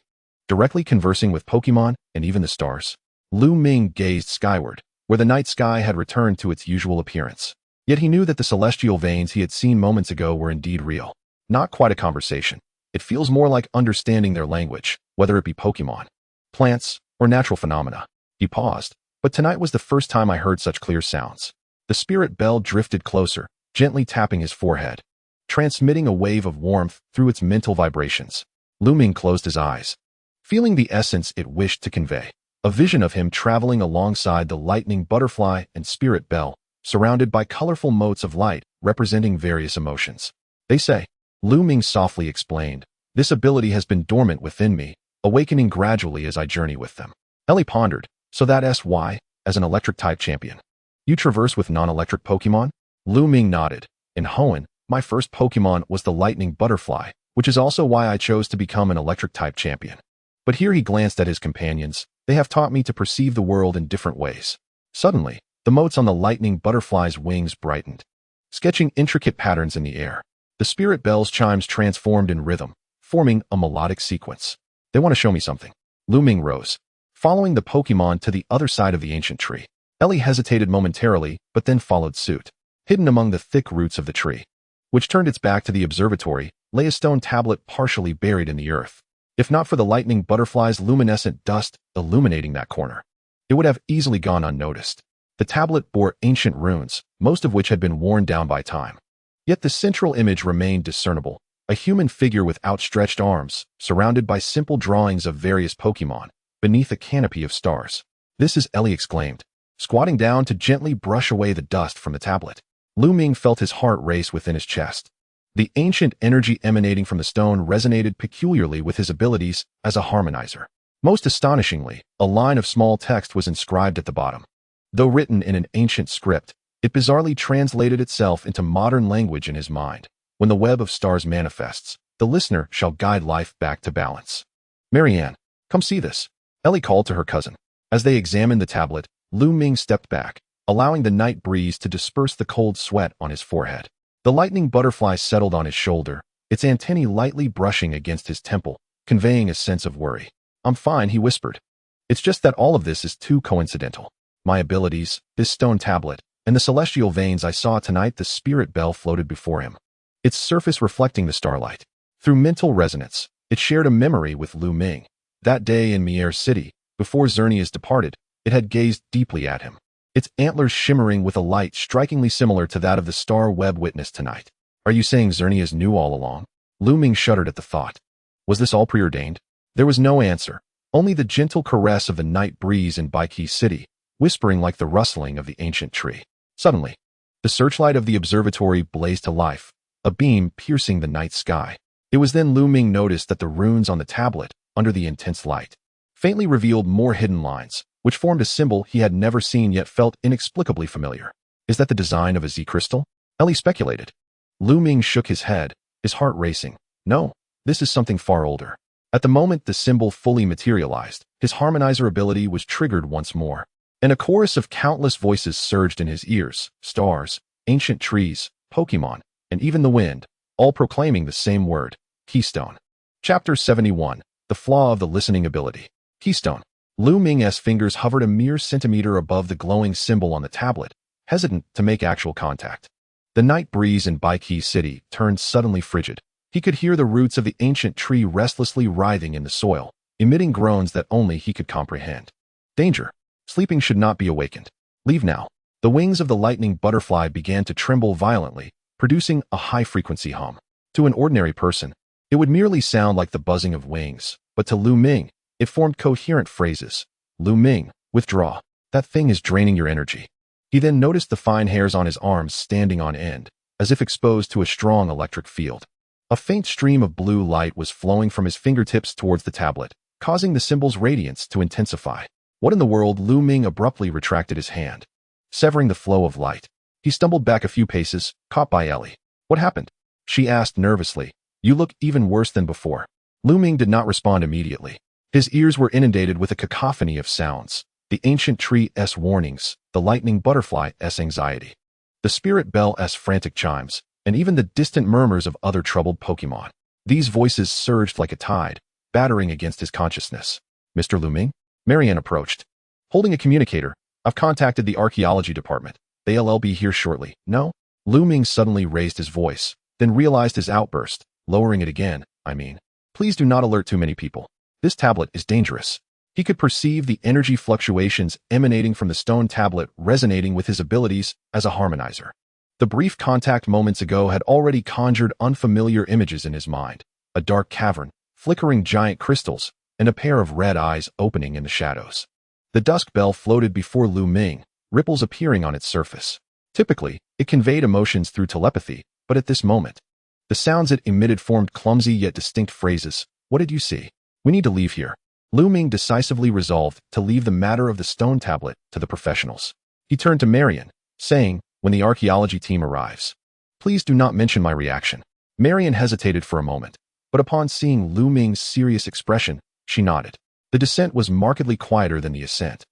Directly conversing with Pokémon and even the stars. Lu Ming gazed skyward, where the night sky had returned to its usual appearance. Yet he knew that the celestial veins he had seen moments ago were indeed real. Not quite a conversation. It feels more like understanding their language, whether it be Pokémon, plants, or natural phenomena. He paused, but tonight was the first time I heard such clear sounds. The spirit bell drifted closer, gently tapping his forehead, transmitting a wave of warmth through its mental vibrations. Lu Ming closed his eyes, feeling the essence it wished to convey. A vision of him traveling alongside the lightning butterfly and spirit bell, surrounded by colorful motes of light representing various emotions. They say, Lu Ming softly explained, this ability has been dormant within me, awakening gradually as I journey with them. Ellie pondered, so that's why, as an electric-type champion, you traverse with non-electric Pokémon? Lu Ming nodded. In Hoenn, my first Pokémon was the lightning butterfly, which is also why I chose to become an electric-type champion. But here he glanced at his companions. They have taught me to perceive the world in different ways. Suddenly, the motes on the lightning butterfly's wings brightened, sketching intricate patterns in the air. The spirit bell's chimes transformed in rhythm, forming a melodic sequence. They want to show me something. Lu Ming rose, following the Pokémon to the other side of the ancient tree. Ellie hesitated momentarily, but then followed suit. Hidden among the thick roots of the tree, which turned its back to the observatory, lay a stone tablet partially buried in the earth. If not for the lightning butterfly's luminescent dust illuminating that corner, it would have easily gone unnoticed. The tablet bore ancient runes, most of which had been worn down by time. Yet the central image remained discernible, a human figure with outstretched arms, surrounded by simple drawings of various Pokémon, beneath a canopy of stars. This is Ellie exclaimed, squatting down to gently brush away the dust from the tablet. Lu Ming felt his heart race within his chest. The ancient energy emanating from the stone resonated peculiarly with his abilities as a harmonizer. Most astonishingly, a line of small text was inscribed at the bottom. Though written in an ancient script, it bizarrely translated itself into modern language in his mind. When the web of stars manifests, the listener shall guide life back to balance. Marianne, come see this. Ellie called to her cousin. As they examined the tablet, Lu Ming stepped back, allowing the night breeze to disperse the cold sweat on his forehead. The lightning butterfly settled on his shoulder, its antennae lightly brushing against his temple, conveying a sense of worry. I'm fine, he whispered. It's just that all of this is too coincidental. My abilities, this stone tablet, and the celestial veins I saw tonight. The spirit bell floated before him, its surface reflecting the starlight. Through mental resonance, it shared a memory with Lu Ming. That day in Mier City, before Xerneas departed, it had gazed deeply at him, its antlers shimmering with a light strikingly similar to that of the star web witnessed tonight. Are you saying Xerneas knew all along? Lu Ming shuddered at the thought. Was this all preordained? There was no answer, only the gentle caress of the night breeze in Baiki City, whispering like the rustling of the ancient tree. Suddenly, the searchlight of the observatory blazed to life, a beam piercing the night sky. It was then Lu Ming noticed that the runes on the tablet, under the intense light, faintly revealed more hidden lines, which formed a symbol he had never seen yet felt inexplicably familiar. Is that the design of a Z crystal? Ellie speculated. Lu Ming shook his head, his heart racing. No, this is something far older. At the moment the symbol fully materialized, his harmonizer ability was triggered once more, and a chorus of countless voices surged in his ears, stars, ancient trees, Pokémon, and even the wind, all proclaiming the same word, Keystone. Chapter 71, The Flaw of the Listening Ability. Keystone. Lu Ming's fingers hovered a mere centimeter above the glowing symbol on the tablet, hesitant to make actual contact. The night breeze in Baiki City turned suddenly frigid. He could hear the roots of the ancient tree restlessly writhing in the soil, emitting groans that only he could comprehend. Danger. Sleeping should not be awakened. Leave now. The wings of the lightning butterfly began to tremble violently, producing a high-frequency hum. To an ordinary person, it would merely sound like the buzzing of wings, but to Lu Ming, it formed coherent phrases. Lu Ming, withdraw. That thing is draining your energy. He then noticed the fine hairs on his arms standing on end, as if exposed to a strong electric field. A faint stream of blue light was flowing from his fingertips towards the tablet, causing the symbol's radiance to intensify. What in the world? Lu Ming abruptly retracted his hand, severing the flow of light. He stumbled back a few paces, caught by Ellie. What happened? She asked nervously. You look even worse than before. Lu Ming did not respond immediately. His ears were inundated with a cacophony of sounds. The ancient tree's warnings, the lightning butterfly's anxiety, the spirit bell's frantic chimes, and even the distant murmurs of other troubled Pokémon. These voices surged like a tide, battering against his consciousness. Mr. Lu Ming? Marianne approached. Holding a communicator, I've contacted the archaeology department. They'll be here shortly. No? Lu Ming suddenly raised his voice, then realized his outburst, lowering it again. Please do not alert too many people. This tablet is dangerous. He could perceive the energy fluctuations emanating from the stone tablet resonating with his abilities as a harmonizer. The brief contact moments ago had already conjured unfamiliar images in his mind. A dark cavern, flickering giant crystals, and a pair of red eyes opening in the shadows. The dusk bell floated before Lu Ming, ripples appearing on its surface. Typically, it conveyed emotions through telepathy, but at this moment, the sounds it emitted formed clumsy yet distinct phrases. What did you see? We need to leave here. Lu Ming decisively resolved to leave the matter of the stone tablet to the professionals. He turned to Marianne, saying, when the archaeology team arrives, please do not mention my reaction. Marianne hesitated for a moment, but upon seeing Lu Ming's serious expression, she nodded. The descent was markedly quieter than the ascent.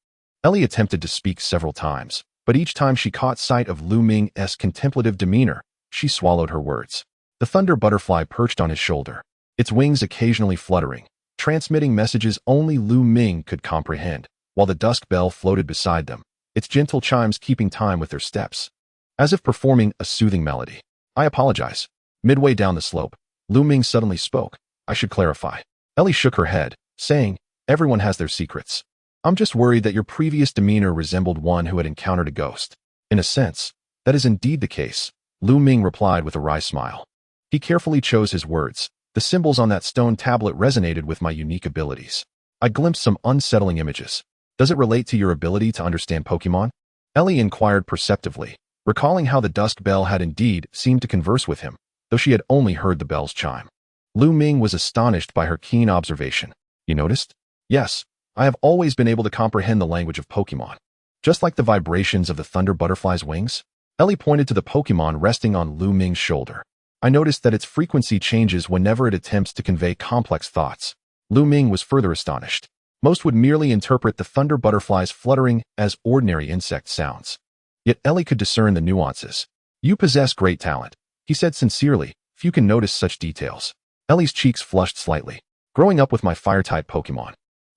Ellie attempted to speak several times, but each time she caught sight of Lu Ming's contemplative demeanor, she swallowed her words. The thunder butterfly perched on his shoulder, its wings occasionally fluttering, transmitting messages only Lu Ming could comprehend, while the dusk bell floated beside them, its gentle chimes keeping time with their steps, as if performing a soothing melody. I apologize. Midway down the slope, Lu Ming suddenly spoke. I should clarify. Ellie shook her head, saying, everyone has their secrets. I'm just worried that your previous demeanor resembled one who had encountered a ghost. In a sense, that is indeed the case, Lu Ming replied with a wry smile. He carefully chose his words. The symbols on that stone tablet resonated with my unique abilities. I glimpsed some unsettling images. Does it relate to your ability to understand Pokémon? Ellie inquired perceptively, recalling how the dusk bell had indeed seemed to converse with him, though she had only heard the bell's chime. Lu Ming was astonished by her keen observation. You noticed? Yes, I have always been able to comprehend the language of Pokémon. Just like the vibrations of the thunder butterfly's wings? Ellie pointed to the Pokémon resting on Lu Ming's shoulder. I noticed that its frequency changes whenever it attempts to convey complex thoughts. Lu Ming was further astonished. Most would merely interpret the thunder butterfly's fluttering as ordinary insect sounds. Yet Ellie could discern the nuances. You possess great talent, he said sincerely. Few can notice such details. Ellie's cheeks flushed slightly. Growing up with my fire-type Pokémon,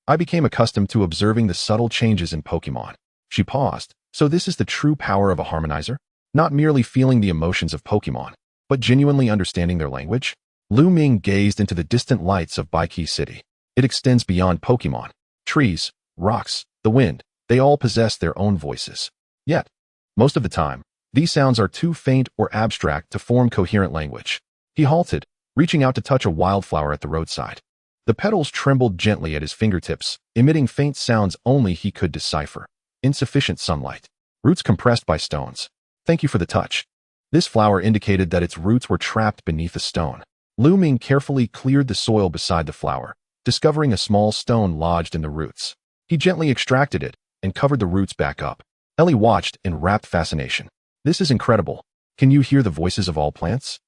I became accustomed to observing the subtle changes in Pokémon. She paused. So this is the true power of a harmonizer? Not merely feeling the emotions of Pokémon, but genuinely understanding their language? Lu Ming gazed into the distant lights of Baiki City. It extends beyond Pokémon. Trees, rocks, the wind, they all possess their own voices. Yet, most of the time, these sounds are too faint or abstract to form coherent language. He halted, reaching out to touch a wildflower at the roadside. The petals trembled gently at his fingertips, emitting faint sounds only he could decipher. Insufficient sunlight. Roots compressed by stones. Thank you for the touch. This flower indicated that its roots were trapped beneath a stone. Lu Ming carefully cleared the soil beside the flower, discovering a small stone lodged in the roots. He gently extracted it and covered the roots back up. Ellie watched in rapt fascination. This is incredible. Can you hear the voices of all plants?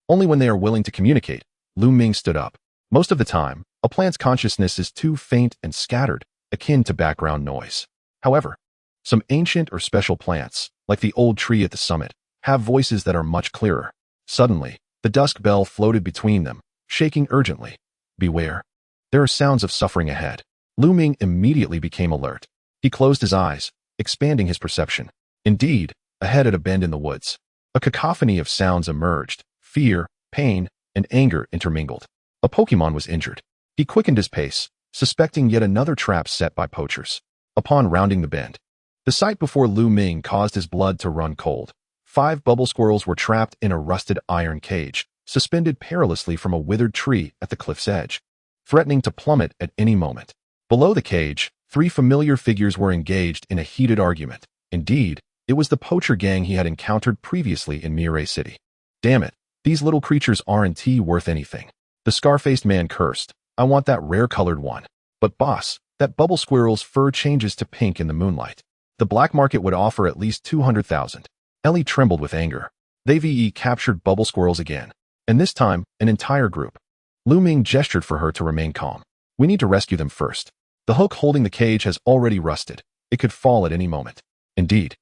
Only when they are willing to communicate. Lu Ming stood up. Most of the time, a plant's consciousness is too faint and scattered, akin to background noise. However, some ancient or special plants, like the old tree at the summit, have voices that are much clearer. Suddenly, the dusk bell floated between them, shaking urgently. Beware. There are sounds of suffering ahead. Lu Ming immediately became alert. He closed his eyes, expanding his perception. Indeed, ahead at a bend in the woods, a cacophony of sounds emerged. Fear, pain, and anger intermingled. A Pokémon was injured. He quickened his pace, suspecting yet another trap set by poachers. Upon rounding the bend, the sight before Lu Ming caused his blood to run cold. 5 bubble squirrels were trapped in a rusted iron cage, suspended perilously from a withered tree at the cliff's edge, threatening to plummet at any moment. Below the cage, 3 familiar figures were engaged in a heated argument. Indeed, it was the poacher gang he had encountered previously in Mirai City. Damn it, these little creatures aren't worth anything. The scar-faced man cursed. I want that rare-colored one. But boss, that bubble squirrel's fur changes to pink in the moonlight. The black market would offer at least 200,000. Ellie trembled with anger. They've captured bubble squirrels again. And this time, an entire group. Lu Ming gestured for her to remain calm. We need to rescue them first. The hook holding the cage has already rusted. It could fall at any moment. Indeed.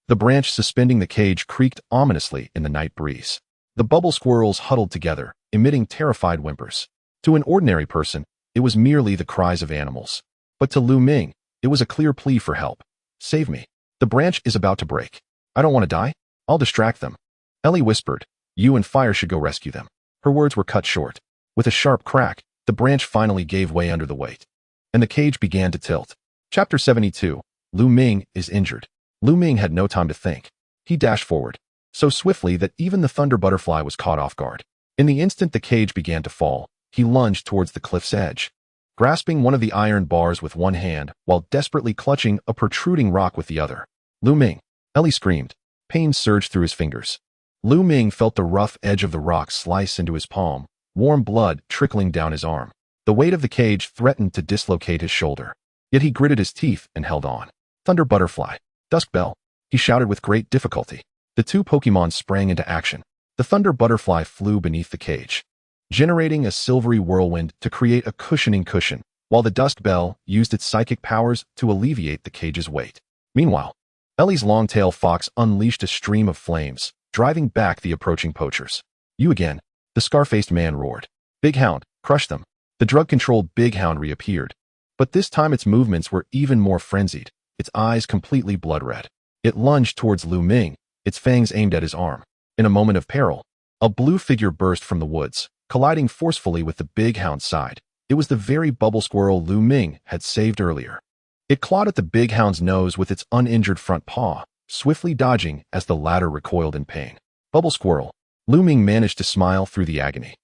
The branch suspending the cage creaked ominously in the night breeze. The bubble squirrels huddled together, emitting terrified whimpers. To an ordinary person, it was merely the cries of animals. But to Lu Ming, it was a clear plea for help. Save me. The branch is about to break. I don't want to die. I'll distract them. Ellie whispered. You and Fire should go rescue them. Her words were cut short. With a sharp crack, the branch finally gave way under the weight. And the cage began to tilt. Chapter 72. Lu Ming is injured. Lu Ming had no time to think. He dashed forward, so swiftly that even the Thunder Butterfly was caught off guard. In the instant the cage began to fall, he lunged towards the cliff's edge, grasping one of the iron bars with one hand while desperately clutching a protruding rock with the other. Lu Ming! Ellie screamed. Pain surged through his fingers. Lu Ming felt the rough edge of the rock slice into his palm, warm blood trickling down his arm. The weight of the cage threatened to dislocate his shoulder. Yet he gritted his teeth and held on. Thunder Butterfly! Dusk Bell! He shouted with great difficulty. The 2 Pokémon sprang into action. The Thunder Butterfly flew beneath the cage, generating a silvery whirlwind to create a cushioning cushion, while the Dusk Bell used its psychic powers to alleviate the cage's weight. Meanwhile, Ellie's long-tail fox unleashed a stream of flames, driving back the approaching poachers. You again, the scar-faced man roared. Big Hound, crush them. The drug-controlled Big Hound reappeared, but this time its movements were even more frenzied, its eyes completely blood-red. It lunged towards Lu Ming, its fangs aimed at his arm. In a moment of peril, a blue figure burst from the woods, colliding forcefully with the Big Hound's side. It was the very bubble squirrel Lu Ming had saved earlier. It clawed at the Big Hound's nose with its uninjured front paw, swiftly dodging as the latter recoiled in pain. Bubble squirrel! Lu Ming managed to smile through the agony.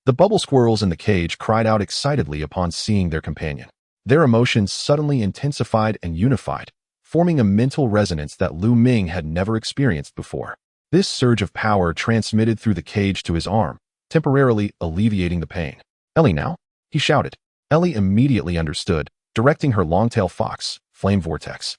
The bubble squirrels in the cage cried out excitedly upon seeing their companion. Their emotions suddenly intensified and unified, forming a mental resonance that Lu Ming had never experienced before. This surge of power transmitted through the cage to his arm, temporarily alleviating the pain. Ellie now? He shouted. Ellie immediately understood, directing her long-tail fox, Flame Vortex.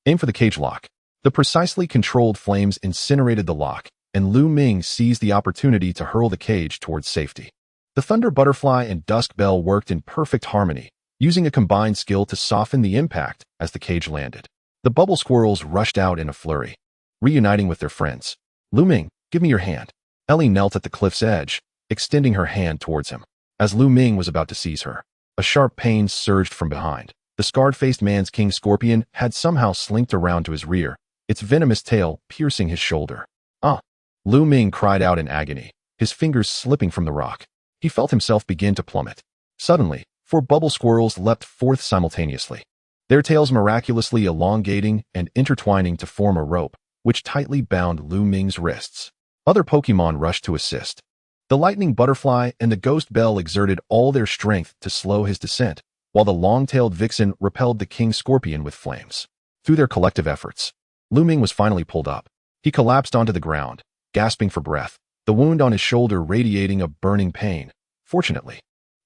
Aim for the cage lock. The precisely controlled flames incinerated the lock, and Lu Ming seized the opportunity to hurl the cage towards safety. The Thunder Butterfly and Dusk Bell worked in perfect harmony, using a combined skill to soften the impact as the cage landed. The bubble squirrels rushed out in a flurry, reuniting with their friends. Lu Ming, give me your hand. Ellie knelt at the cliff's edge, extending her hand towards him. As Lu Ming was about to seize her, a sharp pain surged from behind. The scarred-faced man's king scorpion had somehow slinked around to his rear, its venomous tail piercing his shoulder. Ah! Lu Ming cried out in agony, his fingers slipping from the rock. He felt himself begin to plummet. Suddenly, 4 bubble squirrels leapt forth simultaneously, their tails miraculously elongating and intertwining to form a rope, which tightly bound Lu Ming's wrists. Other Pokémon rushed to assist. The lightning butterfly and the ghost bell exerted all their strength to slow his descent, while the long-tailed vixen repelled the king scorpion with flames. Through their collective efforts, Lu Ming was finally pulled up. He collapsed onto the ground, gasping for breath, the wound on his shoulder radiating a burning pain. Fortunately,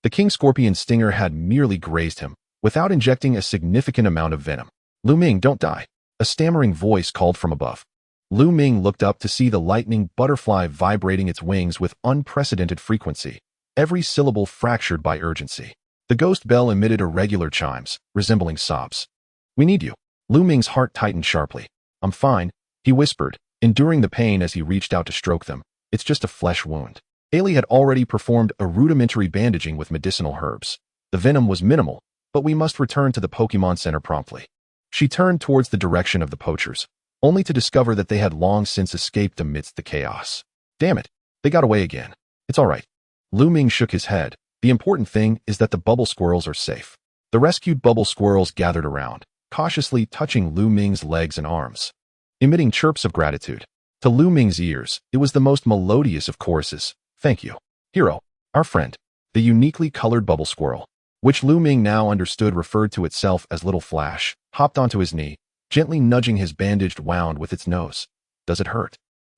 the king scorpion's stinger had merely grazed him, without injecting a significant amount of venom. Lu Ming, don't die. A stammering voice called from above. Lu Ming looked up to see the lightning butterfly vibrating its wings with unprecedented frequency, every syllable fractured by urgency. The ghost bell emitted irregular chimes, resembling sobs. We need you. Lu Ming's heart tightened sharply. I'm fine, he whispered, enduring the pain as he reached out to stroke them. It's just a flesh wound. Ailey had already performed a rudimentary bandaging with medicinal herbs. The venom was minimal, but we must return to the Pokémon Center promptly. She turned towards the direction of the poachers, only to discover that they had long since escaped amidst the chaos. Damn it, they got away again. It's all right. Lu Ming shook his head. The important thing is that the bubble squirrels are safe. The rescued bubble squirrels gathered around, cautiously touching Lu Ming's legs and arms, emitting chirps of gratitude. To Lu Ming's ears, it was the most melodious of choruses. Thank you, hero, our friend. The uniquely colored bubble squirrel, which Lu Ming now understood referred to itself as Little Flash, hopped onto his knee, gently nudging his bandaged wound with its nose. Does it hurt?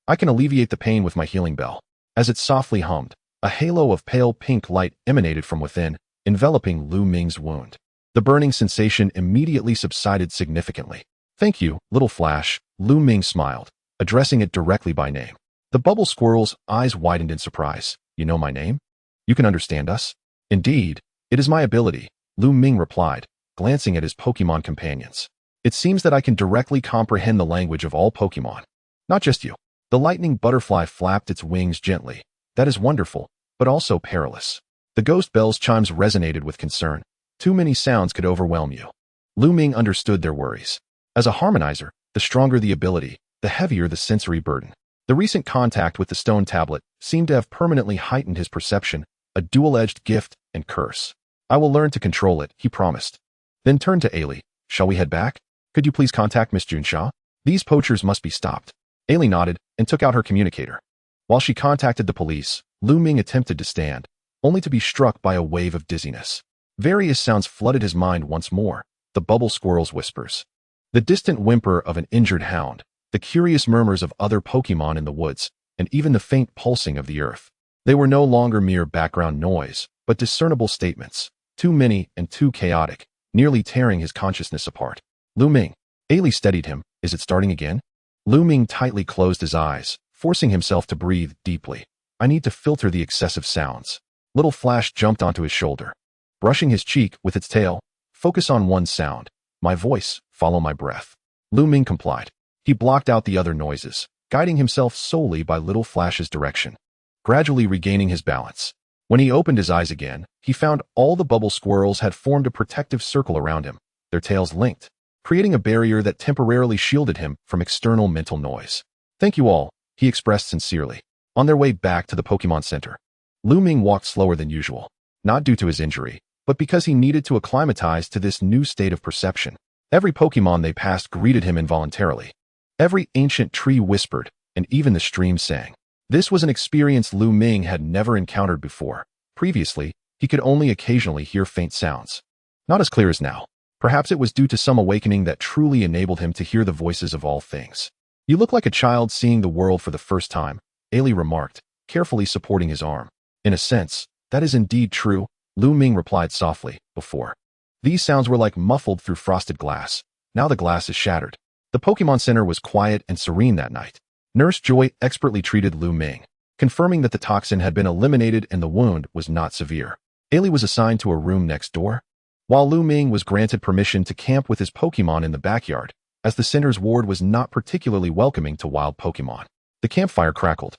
I can alleviate the pain with my healing bell. As it softly hummed, a halo of pale pink light emanated from within, enveloping Lu Ming's wound. The burning sensation immediately subsided significantly. Thank you, Little Flash, Lu Ming smiled, addressing it directly by name. The bubble squirrel's eyes widened in surprise. You know my name? You can understand us? Indeed, it is my ability, Lu Ming replied, glancing at his Pokémon companions. It seems that I can directly comprehend the language of all Pokémon. Not just you. The lightning butterfly flapped its wings gently. That is wonderful, but also perilous. The ghost bell's chimes resonated with concern. Too many sounds could overwhelm you. Lu Ming understood their worries. As a harmonizer, the stronger the ability, the heavier the sensory burden. The recent contact with the stone tablet seemed to have permanently heightened his perception, a dual-edged gift and curse. I will learn to control it, he promised. Then turned to Ailey. Shall we head back? Could you please contact Miss Junsha? These poachers must be stopped. Ailey nodded and took out her communicator. While she contacted the police, Lu Ming attempted to stand, only to be struck by a wave of dizziness. Various sounds flooded his mind once more, the bubble squirrel's whispers, the distant whimper of an injured hound, the curious murmurs of other Pokémon in the woods, and even the faint pulsing of the earth. They were no longer mere background noise, but discernible statements, too many and too chaotic, nearly tearing his consciousness apart. Lu Ming. Ailey steadied him. Is it starting again? Lu Ming tightly closed his eyes, forcing himself to breathe deeply. I need to filter the excessive sounds. Little Flash jumped onto his shoulder, brushing his cheek with its tail. Focus on one sound. My voice, follow my breath. Lu Ming complied. He blocked out the other noises, guiding himself solely by Little Flash's direction, gradually regaining his balance. When he opened his eyes again, he found all the bubble squirrels had formed a protective circle around him, their tails linked, creating a barrier that temporarily shielded him from external mental noise. Thank you all, he expressed sincerely. On their way back to the Pokémon Center, Lu Ming walked slower than usual, not due to his injury, but because he needed to acclimatize to this new state of perception. Every Pokémon they passed greeted him involuntarily. Every ancient tree whispered, and even the stream sang. This was an experience Lu Ming had never encountered before. Previously, he could only occasionally hear faint sounds. Not as clear as now. Perhaps it was due to some awakening that truly enabled him to hear the voices of all things. You look like a child seeing the world for the first time, Ailey remarked, carefully supporting his arm. In a sense, that is indeed true, Lu Ming replied softly. Before, these sounds were like muffled through frosted glass. Now the glass is shattered. The Pokémon Center was quiet and serene that night. Nurse Joy expertly treated Lu Ming, confirming that the toxin had been eliminated and the wound was not severe. Ailey was assigned to a room next door, while Lu Ming was granted permission to camp with his Pokémon in the backyard, as the center's ward was not particularly welcoming to wild Pokémon. The campfire crackled,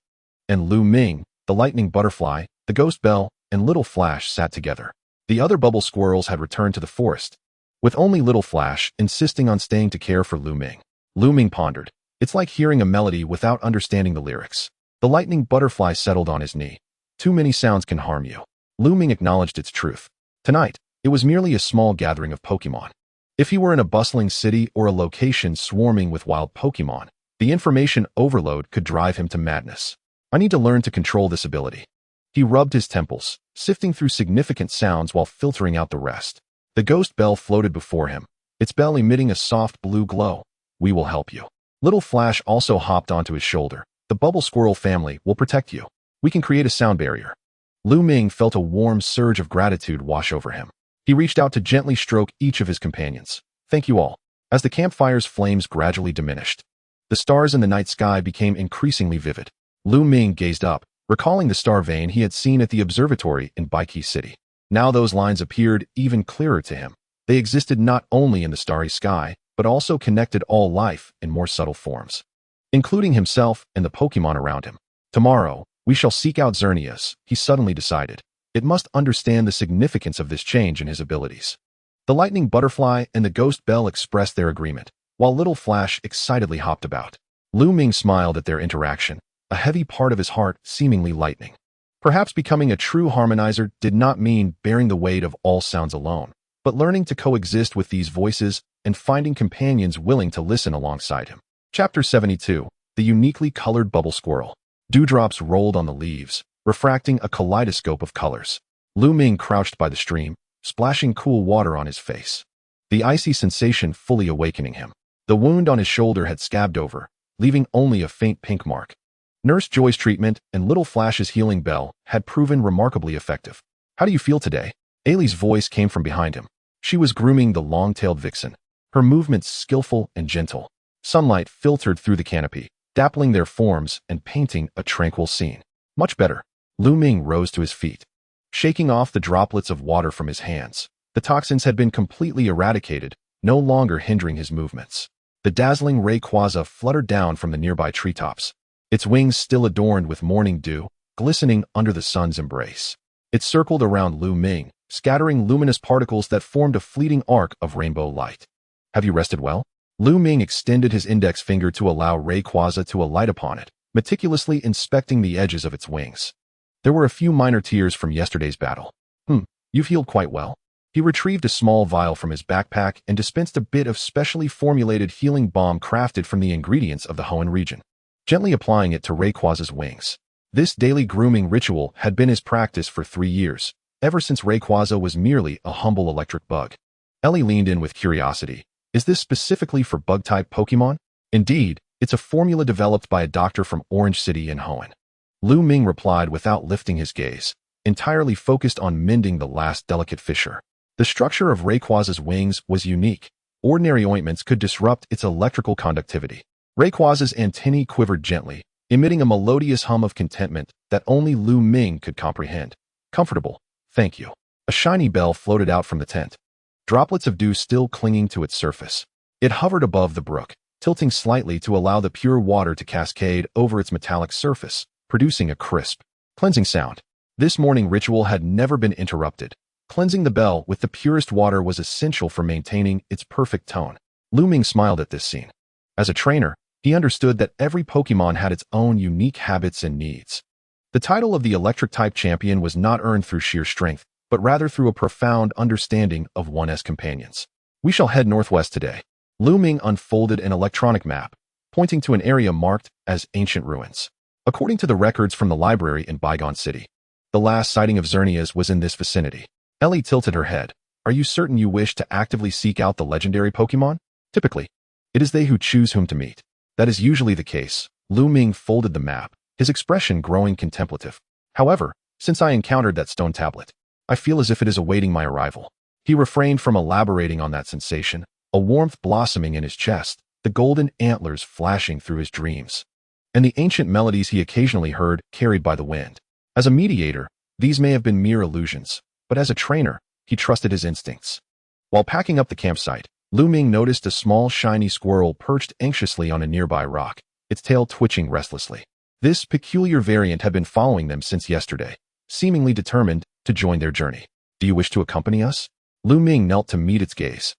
and Lu Ming, the lightning butterfly, the ghost bell, and Little Flash sat together. The other bubble squirrels had returned to the forest, with only Little Flash insisting on staying to care for Lu Ming. Lu Ming pondered. It's like hearing a melody without understanding the lyrics. The lightning butterfly settled on his knee. Too many sounds can harm you. Lu Ming acknowledged its truth. Tonight, it was merely a small gathering of Pokémon. If he were in a bustling city or a location swarming with wild Pokémon, the information overload could drive him to madness. I need to learn to control this ability. He rubbed his temples, sifting through significant sounds while filtering out the rest. The ghost bell floated before him, its bell emitting a soft blue glow. We will help you. Little Flash also hopped onto his shoulder. The Bubble Squirrel family will protect you. We can create a sound barrier. Lu Ming felt a warm surge of gratitude wash over him. He reached out to gently stroke each of his companions. Thank you all. As the campfire's flames gradually diminished, the stars in the night sky became increasingly vivid. Lu Ming gazed up, recalling the star vein he had seen at the observatory in Baiki City. Now those lines appeared even clearer to him. They existed not only in the starry sky, but also connected all life in more subtle forms, including himself and the Pokémon around him. Tomorrow, we shall seek out Xerneas, he suddenly decided. It must understand the significance of this change in his abilities. The lightning butterfly and the ghost bell expressed their agreement, while Little Flash excitedly hopped about. Lu Ming smiled at their interaction, a heavy part of his heart seemingly lightening. Perhaps becoming a true harmonizer did not mean bearing the weight of all sounds alone, but learning to coexist with these voices and finding companions willing to listen alongside him. Chapter 72, The Uniquely Colored Bubble Squirrel. Dewdrops rolled on the leaves, refracting a kaleidoscope of colors. Lu Ming crouched by the stream, splashing cool water on his face, the icy sensation fully awakening him. The wound on his shoulder had scabbed over, leaving only a faint pink mark. Nurse Joy's treatment and Little Flash's healing bell had proven remarkably effective. How do you feel today? Ailey's voice came from behind him. She was grooming the long-tailed vixen, her movements skillful and gentle. Sunlight filtered through the canopy, dappling their forms and painting a tranquil scene. Much better. Lu Ming rose to his feet, shaking off the droplets of water from his hands. The toxins had been completely eradicated, no longer hindering his movements. The dazzling Rayquaza fluttered down from the nearby treetops, its wings still adorned with morning dew, glistening under the sun's embrace. It circled around Lu Ming, scattering luminous particles that formed a fleeting arc of rainbow light. Have you rested well? Lu Ming extended his index finger to allow Rayquaza to alight upon it, meticulously inspecting the edges of its wings. There were a few minor tears from yesterday's battle. You've healed quite well. He retrieved a small vial from his backpack and dispensed a bit of specially formulated healing balm crafted from the ingredients of the Hoenn region, gently applying it to Rayquaza's wings. This daily grooming ritual had been his practice for 3 years, ever since Rayquaza was merely a humble electric bug. Ellie leaned in with curiosity. Is this specifically for bug-type Pokémon? Indeed, it's a formula developed by a doctor from Orange City in Hoenn. Lu Ming replied without lifting his gaze, entirely focused on mending the last delicate fissure. The structure of Rayquaza's wings was unique. Ordinary ointments could disrupt its electrical conductivity. Rayquaza's antennae quivered gently, emitting a melodious hum of contentment that only Lu Ming could comprehend. Comfortable, thank you. A shiny bell floated out from the tent, droplets of dew still clinging to its surface. It hovered above the brook, tilting slightly to allow the pure water to cascade over its metallic surface, producing a crisp, cleansing sound. This morning ritual had never been interrupted. Cleansing the bell with the purest water was essential for maintaining its perfect tone. Lu Ming smiled at this scene. As a trainer, he understood that every Pokémon had its own unique habits and needs. The title of the Electric-type champion was not earned through sheer strength, but rather through a profound understanding of one's companions. We shall head northwest today. Lu Ming unfolded an electronic map, pointing to an area marked as ancient ruins. According to the records from the library in Bygone City, the last sighting of Xerneas was in this vicinity. Ellie tilted her head. Are you certain you wish to actively seek out the legendary Pokémon? Typically, it is they who choose whom to meet. That is usually the case. Lu Ming folded the map, his expression growing contemplative. However, since I encountered that stone tablet, I feel as if it is awaiting my arrival. He refrained from elaborating on that sensation, a warmth blossoming in his chest, the golden antlers flashing through his dreams, and the ancient melodies he occasionally heard carried by the wind. As a mediator, these may have been mere illusions, but as a trainer, he trusted his instincts. While packing up the campsite, Lu Ming noticed a small shiny squirrel perched anxiously on a nearby rock, its tail twitching restlessly. This peculiar variant had been following them since yesterday, seemingly determined to join their journey. Do you wish to accompany us? Lu Ming knelt to meet its gaze.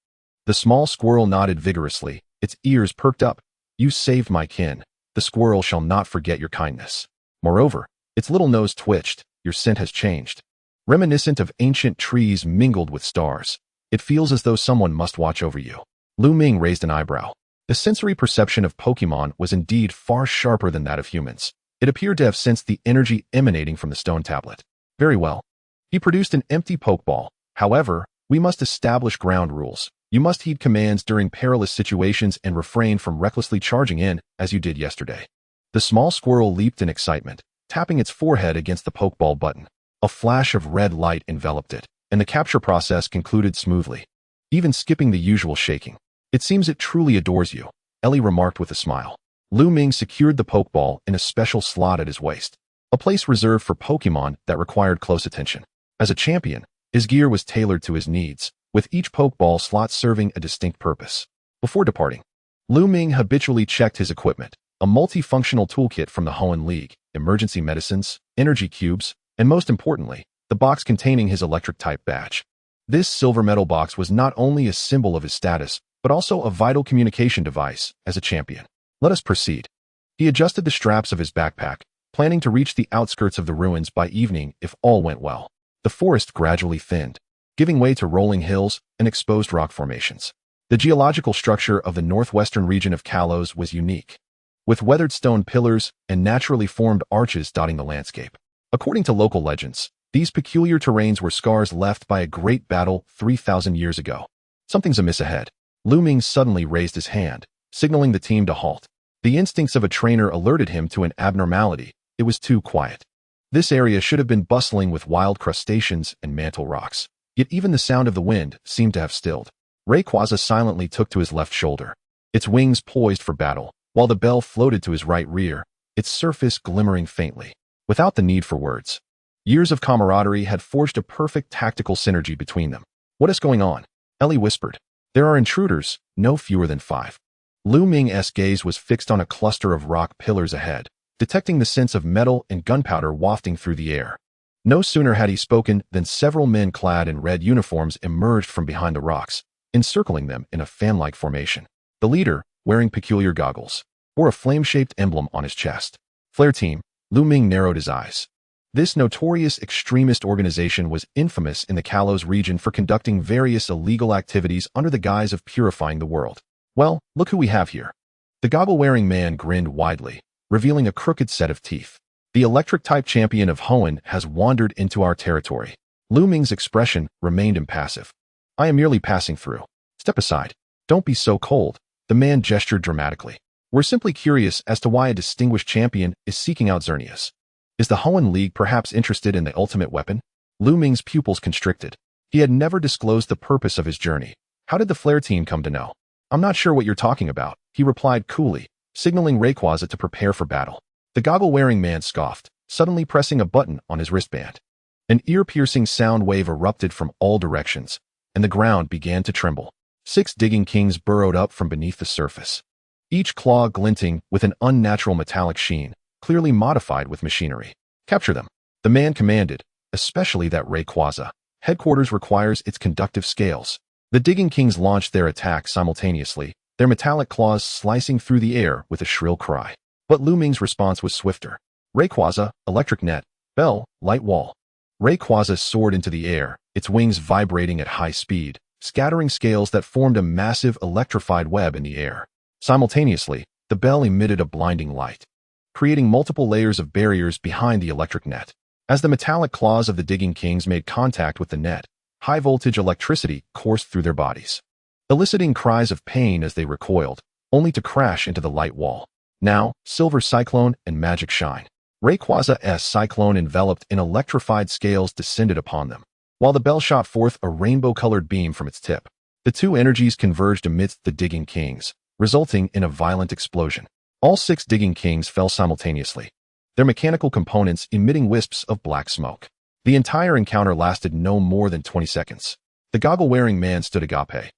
The small squirrel nodded vigorously, its ears perked up. You saved my kin. The squirrel shall not forget your kindness. Moreover, its little nose twitched. Your scent has changed. Reminiscent of ancient trees mingled with stars. It feels as though someone must watch over you. Lu Ming raised an eyebrow. The sensory perception of Pokémon was indeed far sharper than that of humans. It appeared to have sensed the energy emanating from the stone tablet. Very well. He produced an empty Pokeball. However, we must establish ground rules. You must heed commands during perilous situations and refrain from recklessly charging in, as you did yesterday. The small squirrel leaped in excitement, tapping its forehead against the Pokeball button. A flash of red light enveloped it, and the capture process concluded smoothly, even skipping the usual shaking. It seems it truly adores you, Ellie remarked with a smile. Lu Ming secured the Pokeball in a special slot at his waist, a place reserved for Pokémon that required close attention. As a champion, his gear was tailored to his needs, with each Pokeball slot serving a distinct purpose. Before departing, Lu Ming habitually checked his equipment, a multifunctional toolkit from the Hoenn League, emergency medicines, energy cubes, and most importantly, the box containing his Electric-type badge. This silver metal box was not only a symbol of his status, but also a vital communication device as a champion. Let us proceed. He adjusted the straps of his backpack, planning to reach the outskirts of the ruins by evening if all went well. The forest gradually thinned, giving way to rolling hills and exposed rock formations. The geological structure of the northwestern region of Kalos was unique, with weathered stone pillars and naturally formed arches dotting the landscape. According to local legends, these peculiar terrains were scars left by a great battle 3,000 years ago. Something's amiss ahead. Lu Ming suddenly raised his hand, signaling the team to halt. The instincts of a trainer alerted him to an abnormality. It was too quiet. This area should have been bustling with wild crustaceans and mantle rocks. Yet even the sound of the wind seemed to have stilled. Rayquaza silently took to his left shoulder, its wings poised for battle, while the bell floated to his right rear, its surface glimmering faintly, without the need for words. Years of camaraderie had forged a perfect tactical synergy between them. What is going on? Ellie whispered. There are intruders, no fewer than 5. Lu Ming's gaze was fixed on a cluster of rock pillars ahead, detecting the scents of metal and gunpowder wafting through the air. No sooner had he spoken than several men clad in red uniforms emerged from behind the rocks, encircling them in a fan-like formation. The leader, wearing peculiar goggles, bore a flame-shaped emblem on his chest. Flare Team. Lu Ming narrowed his eyes. This notorious extremist organization was infamous in the Kalos region for conducting various illegal activities under the guise of purifying the world. Well, look who we have here. The goggle-wearing man grinned widely, revealing a crooked set of teeth. The Electric-type champion of Hoenn has wandered into our territory. Lu Ming's expression remained impassive. I am merely passing through. Step aside. Don't be so cold. The man gestured dramatically. We're simply curious as to why a distinguished champion is seeking out Xerneas. Is the Hoenn League perhaps interested in the ultimate weapon? Lu Ming's pupils constricted. He had never disclosed the purpose of his journey. How did the Flare Team come to know? I'm not sure what you're talking about, he replied coolly, signaling Rayquaza to prepare for battle. The goggle-wearing man scoffed, suddenly pressing a button on his wristband. An ear-piercing sound wave erupted from all directions, and the ground began to tremble. 6 digging kings burrowed up from beneath the surface, each claw glinting with an unnatural metallic sheen, clearly modified with machinery. Capture them, the man commanded, especially that Rayquaza. Headquarters requires its conductive scales. The digging kings launched their attack simultaneously, their metallic claws slicing through the air with a shrill cry. But Lu Ming's response was swifter. Rayquaza, electric net, bell, light wall. Rayquaza soared into the air, its wings vibrating at high speed, scattering scales that formed a massive electrified web in the air. Simultaneously, the bell emitted a blinding light, creating multiple layers of barriers behind the electric net. As the metallic claws of the digging kings made contact with the net, high-voltage electricity coursed through their bodies, eliciting cries of pain as they recoiled, only to crash into the light wall. Now, Silver Cyclone and Magic Shine. Rayquaza's cyclone enveloped in electrified scales descended upon them, while the bell shot forth a rainbow-colored beam from its tip. The two energies converged amidst the digging kings, resulting in a violent explosion. All 6 digging kings fell simultaneously, their mechanical components emitting wisps of black smoke. The entire encounter lasted no more than 20 seconds. The goggle-wearing man stood agape.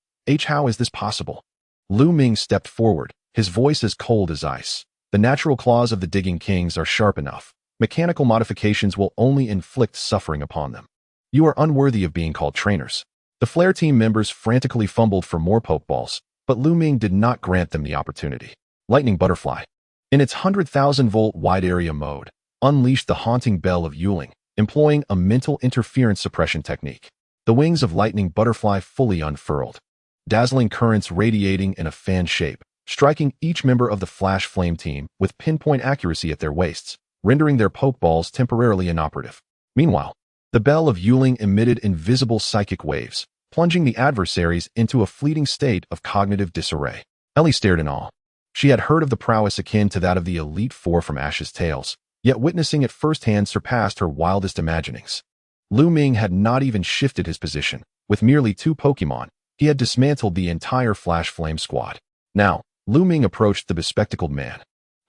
How is this possible? Lu Ming stepped forward, his voice as cold as ice. The natural claws of the digging kings are sharp enough. Mechanical modifications will only inflict suffering upon them. You are unworthy of being called trainers. The Flare team members frantically fumbled for more Pokeballs, but Lu Ming did not grant them the opportunity. Lightning Butterfly, in its 100,000-volt wide-area mode, unleashed the haunting bell of Yuling, employing a mental interference suppression technique. The wings of Lightning Butterfly fully unfurled, dazzling currents radiating in a fan shape, striking each member of the Flash Flame team with pinpoint accuracy at their waists, rendering their Pokeballs temporarily inoperative. Meanwhile, the bell of Yuling emitted invisible psychic waves, plunging the adversaries into a fleeting state of cognitive disarray. Ellie stared in awe. She had heard of the prowess akin to that of the Elite Four from Ash's Tales, yet witnessing it firsthand surpassed her wildest imaginings. Lu Ming had not even shifted his position. With merely 2 Pokemon, he had dismantled the entire Flash Flame squad. Now, Lu Ming approached the bespectacled man,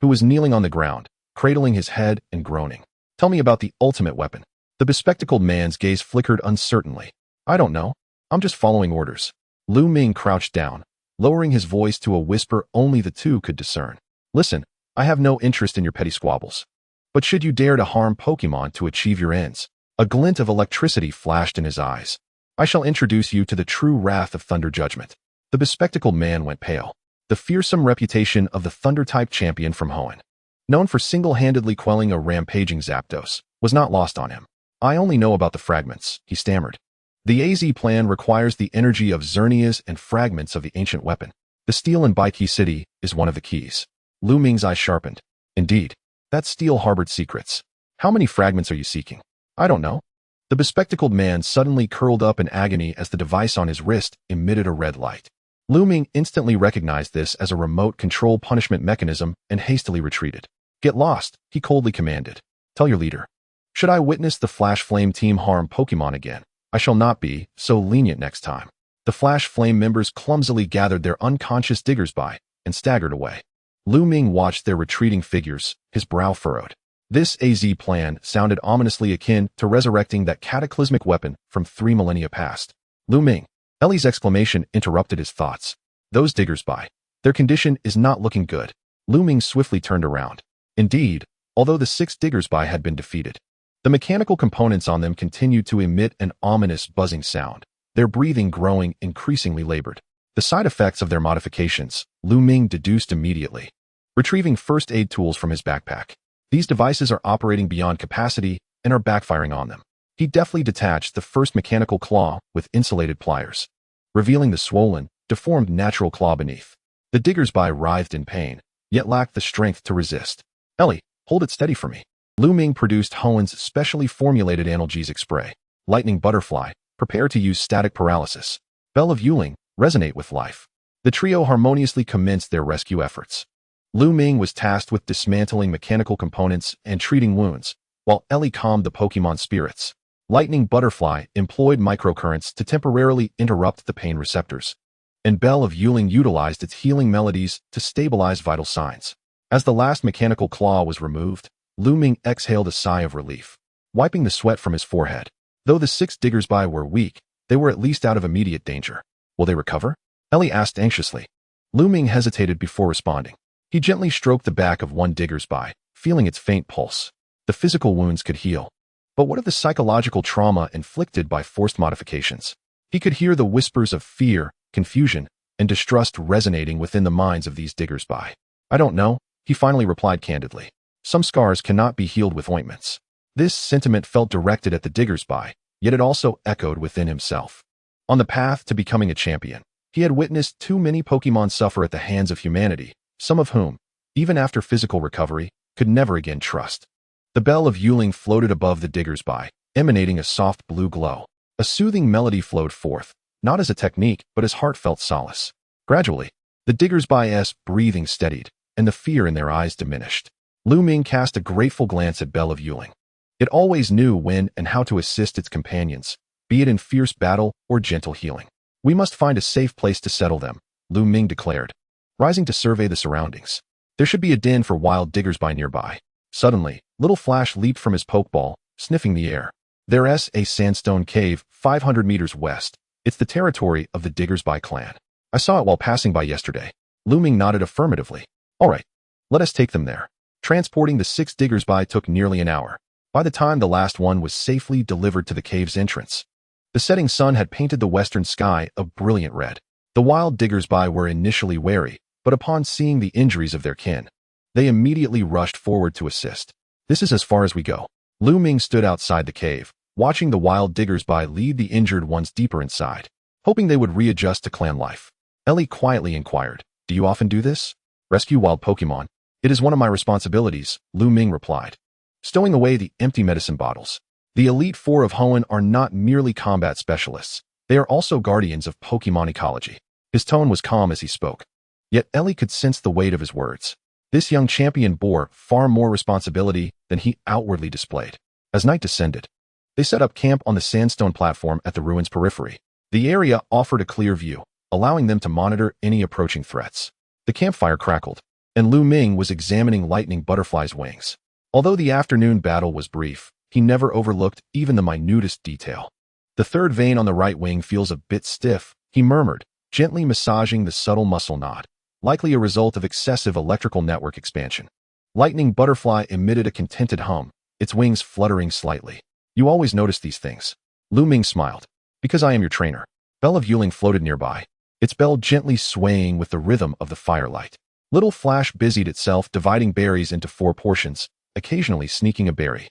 who was kneeling on the ground, cradling his head and groaning. "Tell me about the ultimate weapon." The bespectacled man's gaze flickered uncertainly. "I don't know. I'm just following orders." Lu Ming crouched down, lowering his voice to a whisper only the two could discern. "Listen, I have no interest in your petty squabbles. But should you dare to harm Pokemon to achieve your ends," a glint of electricity flashed in his eyes, "I shall introduce you to the true wrath of Thunder Judgment." The bespectacled man went pale. The fearsome reputation of the Thunder-type champion from Hoenn, known for single-handedly quelling a rampaging Zapdos, was not lost on him. "I only know about the fragments," he stammered. "The AZ plan requires the energy of Xerneas and fragments of the ancient weapon. The steel in Baiki City is one of the keys." Lu Ming's eyes sharpened. "Indeed, that steel harbored secrets. How many fragments are you seeking?" "I don't know." The bespectacled man suddenly curled up in agony as the device on his wrist emitted a red light. Lu Ming instantly recognized this as a remote control punishment mechanism and hastily retreated. "Get lost," he coldly commanded. "Tell your leader. Should I witness the Flash Flame team harm Pokemon again, I shall not be so lenient next time." The Flash Flame members clumsily gathered their unconscious Diggersby and staggered away. Lu Ming watched their retreating figures, his brow furrowed. This AZ plan sounded ominously akin to resurrecting that cataclysmic weapon from 3 millennia past. "Lu Ming." Ellie's exclamation interrupted his thoughts. "Those Diggersby. Their condition is not looking good." Lu Ming swiftly turned around. Indeed, although the 6 Diggersby had been defeated, the mechanical components on them continued to emit an ominous buzzing sound, their breathing growing increasingly labored. The side effects of their modifications, Lu Ming deduced immediately. Retrieving first aid tools from his backpack. These devices are operating beyond capacity and are backfiring on them. He deftly detached the first mechanical claw with insulated pliers, revealing the swollen, deformed natural claw beneath. The Diggersby writhed in pain, yet lacked the strength to resist. "Ellie, hold it steady for me." Lu Ming produced Hoenn's specially formulated analgesic spray. Lightning Butterfly, prepare to use static paralysis. Bell of Yuling, resonate with life. The trio harmoniously commenced their rescue efforts. Lu Ming was tasked with dismantling mechanical components and treating wounds, while Ellie calmed the Pokemon spirits. Lightning Butterfly employed microcurrents to temporarily interrupt the pain receptors, and Bell of Yuling utilized its healing melodies to stabilize vital signs. As the last mechanical claw was removed, Lu Ming exhaled a sigh of relief, wiping the sweat from his forehead. Though the 6 Diggersby were weak, they were at least out of immediate danger. "Will they recover?" Ellie asked anxiously. Lu Ming hesitated before responding. He gently stroked the back of one Diggersby, feeling its faint pulse. The physical wounds could heal. But what of the psychological trauma inflicted by forced modifications? He could hear the whispers of fear, confusion, and distrust resonating within the minds of these Diggersby. "I don't know," he finally replied candidly. "Some scars cannot be healed with ointments." This sentiment felt directed at the Diggersby, yet it also echoed within himself. On the path to becoming a champion, he had witnessed too many Pokemon suffer at the hands of humanity, some of whom, even after physical recovery, could never again trust. The Bell of Yuling floated above the Diggersby, emanating a soft blue glow. A soothing melody flowed forth, not as a technique, but as heartfelt solace. Gradually, the Diggersby's breathing steadied, and the fear in their eyes diminished. Lu Ming cast a grateful glance at Bell of Yuling. It always knew when and how to assist its companions, be it in fierce battle or gentle healing. "We must find a safe place to settle them," Lu Ming declared, rising to survey the surroundings. There should be a den for wild Diggersby nearby. Suddenly, Little Flash leaped from his Pokeball, sniffing the air. "There's a sandstone cave 500 meters west. It's the territory of the Diggersby clan. I saw it while passing by yesterday." Lu Ming nodded affirmatively. "All right, let us take them there." Transporting the 6 Diggersby took nearly an hour. By the time the last one was safely delivered to the cave's entrance, The setting sun had painted the western sky a brilliant red. The wild diggers-by were initially wary, but upon seeing the injuries of their kin, they immediately rushed forward to assist. This is as far as we go. Lu Ming stood outside the cave, watching the wild diggers-by lead the injured ones deeper inside, hoping they would readjust to clan life. Ellie quietly inquired, "Do you often do this? Rescue wild Pokémon?" "It is one of my responsibilities," Lu Ming replied, stowing away the empty medicine bottles. The Elite Four of Hoenn are not merely combat specialists. They are also guardians of Pokémon ecology. His tone was calm as he spoke, yet Ellie could sense the weight of his words. This young champion bore far more responsibility than he outwardly displayed. As night descended, they set up camp on the sandstone platform at the ruins' periphery. The area offered a clear view, allowing them to monitor any approaching threats. The campfire crackled, and Lu Ming was examining Lightning Butterfly's wings. Although the afternoon battle was brief, he never overlooked even the minutest detail. "The third vein on the right wing feels a bit stiff," he murmured, gently massaging the subtle muscle knot, likely a result of excessive electrical network expansion. Lightning Butterfly emitted a contented hum, its wings fluttering slightly. "You always notice these things." Lu Ming smiled. "Because I am your trainer." Bell of Yuling floated nearby, its bell gently swaying with the rhythm of the firelight. Little Flash busied itself dividing berries into 4 portions, occasionally sneaking a berry,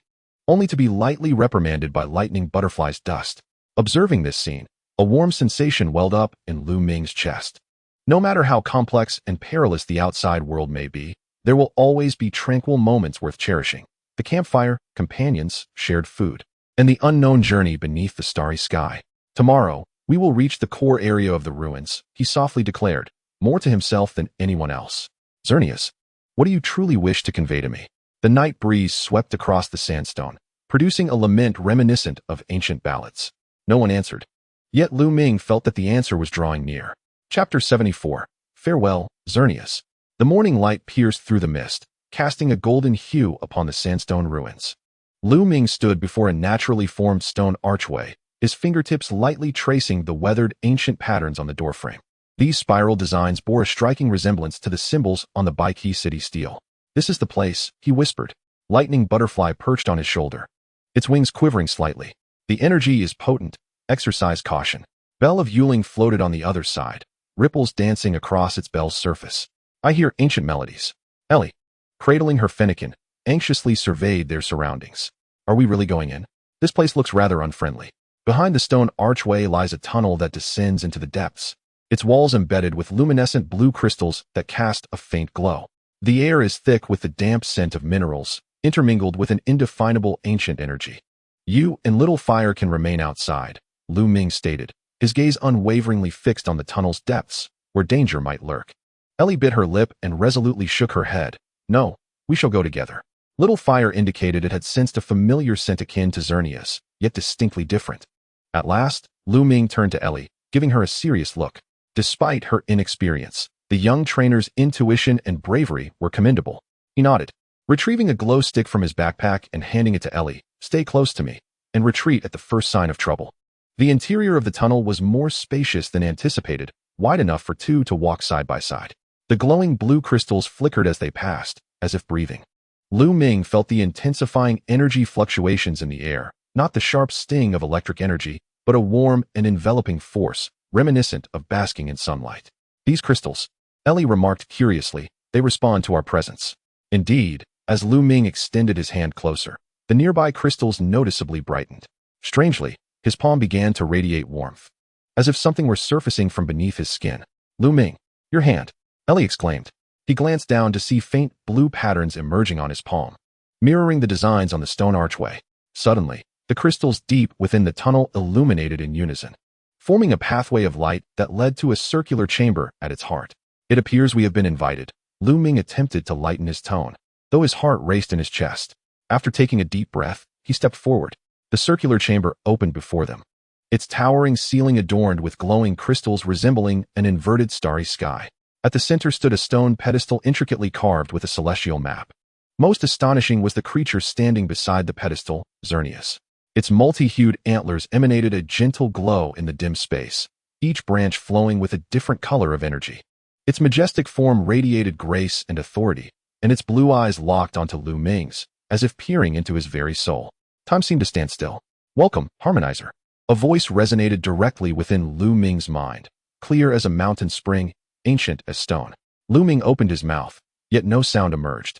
only to be lightly reprimanded by Lightning Butterfly's dust. Observing this scene, a warm sensation welled up in Lu Ming's chest. No matter how complex and perilous the outside world may be, there will always be tranquil moments worth cherishing. The campfire, companions, shared food, and the unknown journey beneath the starry sky. "Tomorrow, we will reach the core area of the ruins," he softly declared, more to himself than anyone else. "Xerneas, what do you truly wish to convey to me?" The night breeze swept across the sandstone, producing a lament reminiscent of ancient ballads. No one answered. Yet Lu Ming felt that the answer was drawing near. Chapter 74. Farewell, Xerneas. The morning light pierced through the mist, casting a golden hue upon the sandstone ruins. Lu Ming stood before a naturally formed stone archway, his fingertips lightly tracing the weathered ancient patterns on the doorframe. These spiral designs bore a striking resemblance to the symbols on the Baiki city steel. "This is the place," he whispered. Lightning Butterfly perched on his shoulder, its wings quivering slightly. "The energy is potent. Exercise caution." Bell of Yuling floated on the other side, ripples dancing across its bell's surface. "I hear ancient melodies." Ellie, cradling her fennekin, anxiously surveyed their surroundings. "Are we really going in? This place looks rather unfriendly." Behind the stone archway lies a tunnel that descends into the depths, its walls embedded with luminescent blue crystals that cast a faint glow. The air is thick with the damp scent of minerals, intermingled with an indefinable ancient energy. "You and Little Fire can remain outside," Lu Ming stated, his gaze unwaveringly fixed on the tunnel's depths, where danger might lurk. Ellie bit her lip and resolutely shook her head. "No, we shall go together." Little Fire indicated it had sensed a familiar scent akin to Xerneas, yet distinctly different. At last, Lu Ming turned to Ellie, giving her a serious look. Despite her inexperience, the young trainer's intuition and bravery were commendable. He nodded, retrieving a glow stick from his backpack and handing it to Ellie. "Stay close to me, and retreat at the first sign of trouble." The interior of the tunnel was more spacious than anticipated, wide enough for 2 to walk side by side. The glowing blue crystals flickered as they passed, as if breathing. Lu Ming felt the intensifying energy fluctuations in the air, not the sharp sting of electric energy, but a warm and enveloping force, reminiscent of basking in sunlight. "These crystals," Ellie remarked curiously, "they respond to our presence." Indeed, as Lu Ming extended his hand closer, the nearby crystals noticeably brightened. Strangely, his palm began to radiate warmth, as if something were surfacing from beneath his skin. "Lu Ming, your hand," Ellie exclaimed. He glanced down to see faint blue patterns emerging on his palm, mirroring the designs on the stone archway. Suddenly, the crystals deep within the tunnel illuminated in unison, forming a pathway of light that led to a circular chamber at its heart. "It appears we have been invited." Lu Ming attempted to lighten his tone, though his heart raced in his chest. After taking a deep breath, he stepped forward. The circular chamber opened before them, its towering ceiling adorned with glowing crystals resembling an inverted starry sky. At the center stood a stone pedestal intricately carved with a celestial map. Most astonishing was the creature standing beside the pedestal, Xerneas. Its multi-hued antlers emanated a gentle glow in the dim space, each branch flowing with a different color of energy. Its majestic form radiated grace and authority, and its blue eyes locked onto Lu Ming's, as if peering into his very soul. Time seemed to stand still. "Welcome, Harmonizer." A voice resonated directly within Lu Ming's mind, clear as a mountain spring, ancient as stone. Lu Ming opened his mouth, yet no sound emerged.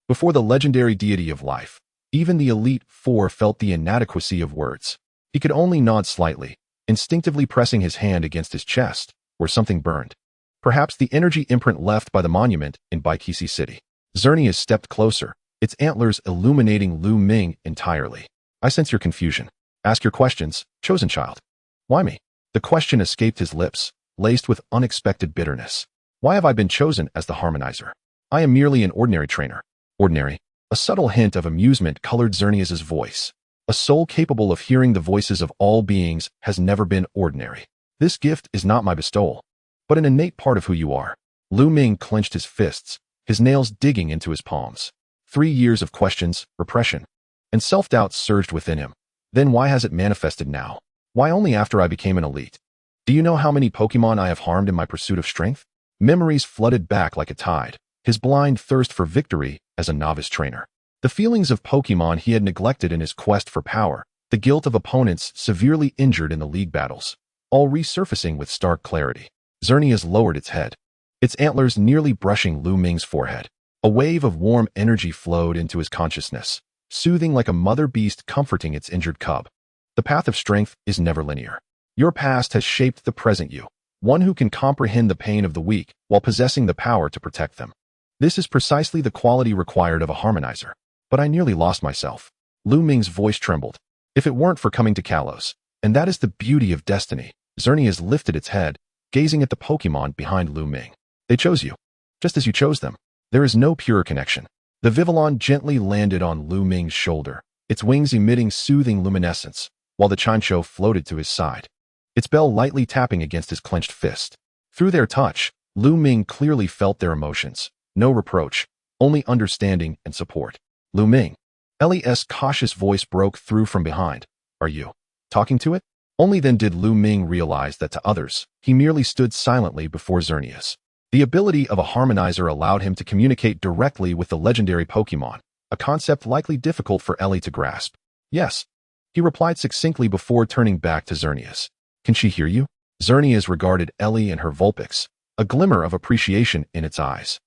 Before the legendary deity of life, even the Elite Four felt the inadequacy of words. He could only nod slightly, instinctively pressing his hand against his chest, where something burned. Perhaps the energy imprint left by the monument in Baikisi City. Xerneas stepped closer, its antlers illuminating Lu Ming entirely. I sense your confusion. Ask your questions, chosen child. Why me? The question escaped his lips, laced with unexpected bitterness. Why have I been chosen as the harmonizer? I am merely an ordinary trainer. Ordinary. A subtle hint of amusement colored Xerneas' voice. A soul capable of hearing the voices of all beings has never been ordinary. This gift is not my bestowal, but an innate part of who you are. Lu Ming clenched his fists, his nails digging into his palms. 3 years of questions, repression, and self-doubt surged within him. Then why has it manifested now? Why only after I became an elite? Do you know how many Pokemon I have harmed in my pursuit of strength? Memories flooded back like a tide, his blind thirst for victory as a novice trainer. The feelings of Pokemon he had neglected in his quest for power, the guilt of opponents severely injured in the league battles, all resurfacing with stark clarity. Xerneas lowered its head, its antlers nearly brushing Lu Ming's forehead. A wave of warm energy flowed into his consciousness, soothing like a mother beast comforting its injured cub. The path of strength is never linear. Your past has shaped the present you, one who can comprehend the pain of the weak while possessing the power to protect them. This is precisely the quality required of a harmonizer. But I nearly lost myself. Lu Ming's voice trembled. If it weren't for coming to Kalos, and that is the beauty of destiny. Xerneas lifted its head, gazing at the Pokemon behind Lu Ming. They chose you, just as you chose them. There is no purer connection. The Vivillon gently landed on Lu Ming's shoulder, its wings emitting soothing luminescence, while the Chinchou floated to his side, its bell lightly tapping against his clenched fist. Through their touch, Lu Ming clearly felt their emotions. No reproach, only understanding and support. Lu Ming. Ellie's cautious voice broke through from behind. Are you talking to it? Only then did Lu Ming realize that to others, he merely stood silently before Xerneas. The ability of a harmonizer allowed him to communicate directly with the legendary Pokemon, a concept likely difficult for Ellie to grasp. Yes, he replied succinctly before turning back to Xerneas. Can she hear you? Xerneas regarded Ellie and her Vulpix, a glimmer of appreciation in its eyes.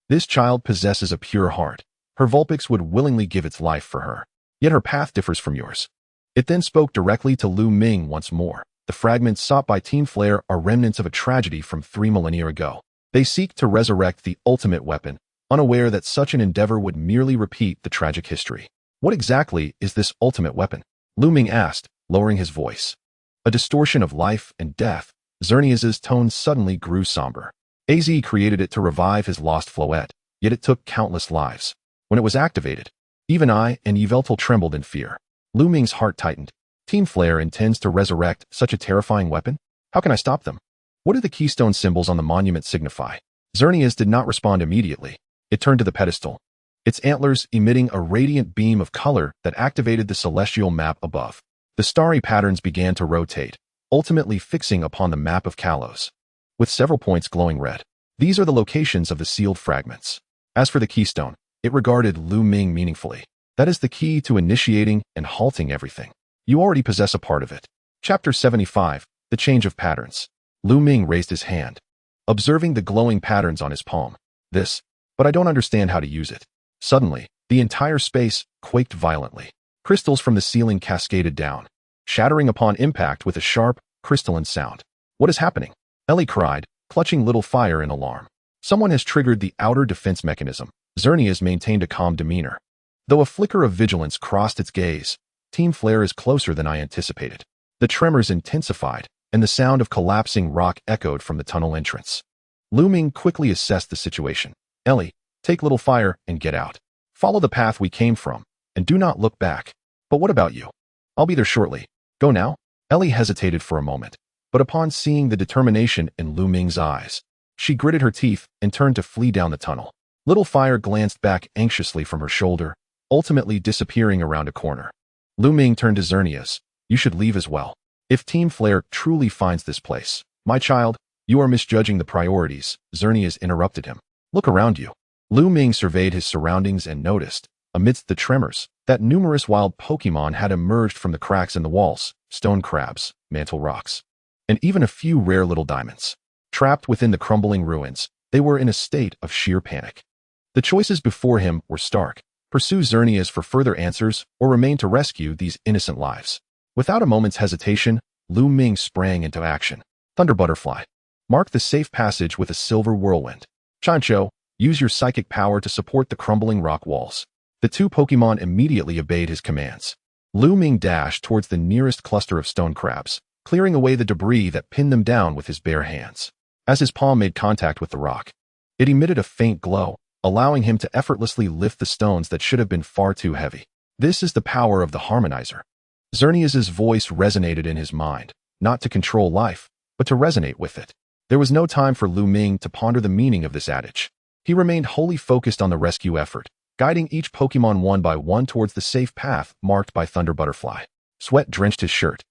This child possesses a pure heart. Her Vulpix would willingly give its life for her. Yet her path differs from yours. It then spoke directly to Lu Ming once more. The fragments sought by Team Flare are remnants of a tragedy from 3 millennia ago. They seek to resurrect the ultimate weapon, unaware that such an endeavor would merely repeat the tragic history. What exactly is this ultimate weapon? Lu Ming asked, lowering his voice. A distortion of life and death. Xerneas' tone suddenly grew somber. AZ created it to revive his lost Floette, yet it took countless lives. When it was activated, even I and Yveltal trembled in fear. Lu Ming's heart tightened. Team Flare intends to resurrect such a terrifying weapon? How can I stop them? What do the keystone symbols on the monument signify? Xerneas did not respond immediately. It turned to the pedestal, its antlers emitting a radiant beam of color that activated the celestial map above. The starry patterns began to rotate, ultimately fixing upon the map of Kalos, with several points glowing red. These are the locations of the sealed fragments. As for the keystone, it regarded Lu Ming meaningfully. That is the key to initiating and halting everything. You already possess a part of it. Chapter 75, The Change of Patterns. Lu Ming raised his hand, observing the glowing patterns on his palm. But I don't understand how to use it. Suddenly, the entire space quaked violently. Crystals from the ceiling cascaded down, shattering upon impact with a sharp, crystalline sound. What is happening? Ellie cried, clutching little fire in alarm. Someone has triggered the outer defense mechanism. Xerneas maintained a calm demeanor. Though a flicker of vigilance crossed its gaze, Team Flare is closer than I anticipated. The tremors intensified, and the sound of collapsing rock echoed from the tunnel entrance. Lu Ming quickly assessed the situation. Ellie, take little fire and get out. Follow the path we came from, and do not look back. But what about you? I'll be there shortly. Go now? Ellie hesitated for a moment, but upon seeing the determination in Lu Ming's eyes, she gritted her teeth and turned to flee down the tunnel. Little Fire glanced back anxiously from her shoulder, ultimately disappearing around a corner. Lu Ming turned to Xerneas. You should leave as well. If Team Flare truly finds this place, my child, you are misjudging the priorities. Xerneas interrupted him. Look around you. Lu Ming surveyed his surroundings and noticed, amidst the tremors, that numerous wild Pokémon had emerged from the cracks in the walls, stone crabs, mantle rocks, and even a few rare little diamonds. Trapped within the crumbling ruins, they were in a state of sheer panic. The choices before him were stark: pursue Xerneas for further answers or remain to rescue these innocent lives. Without a moment's hesitation, Lu Ming sprang into action. Thunder Butterfly. Mark the safe passage with a silver whirlwind. Chancho, use your psychic power to support the crumbling rock walls. The two Pokémon immediately obeyed his commands. Lu Ming dashed towards the nearest cluster of stone crabs, clearing away the debris that pinned them down with his bare hands. As his palm made contact with the rock, it emitted a faint glow, allowing him to effortlessly lift the stones that should have been far too heavy. This is the power of the harmonizer. Xerneas' voice resonated in his mind, not to control life, but to resonate with it. There was no time for Lu Ming to ponder the meaning of this adage. He remained wholly focused on the rescue effort, guiding each Pokémon one by one towards the safe path marked by Thunder Butterfly. Sweat drenched his shirt,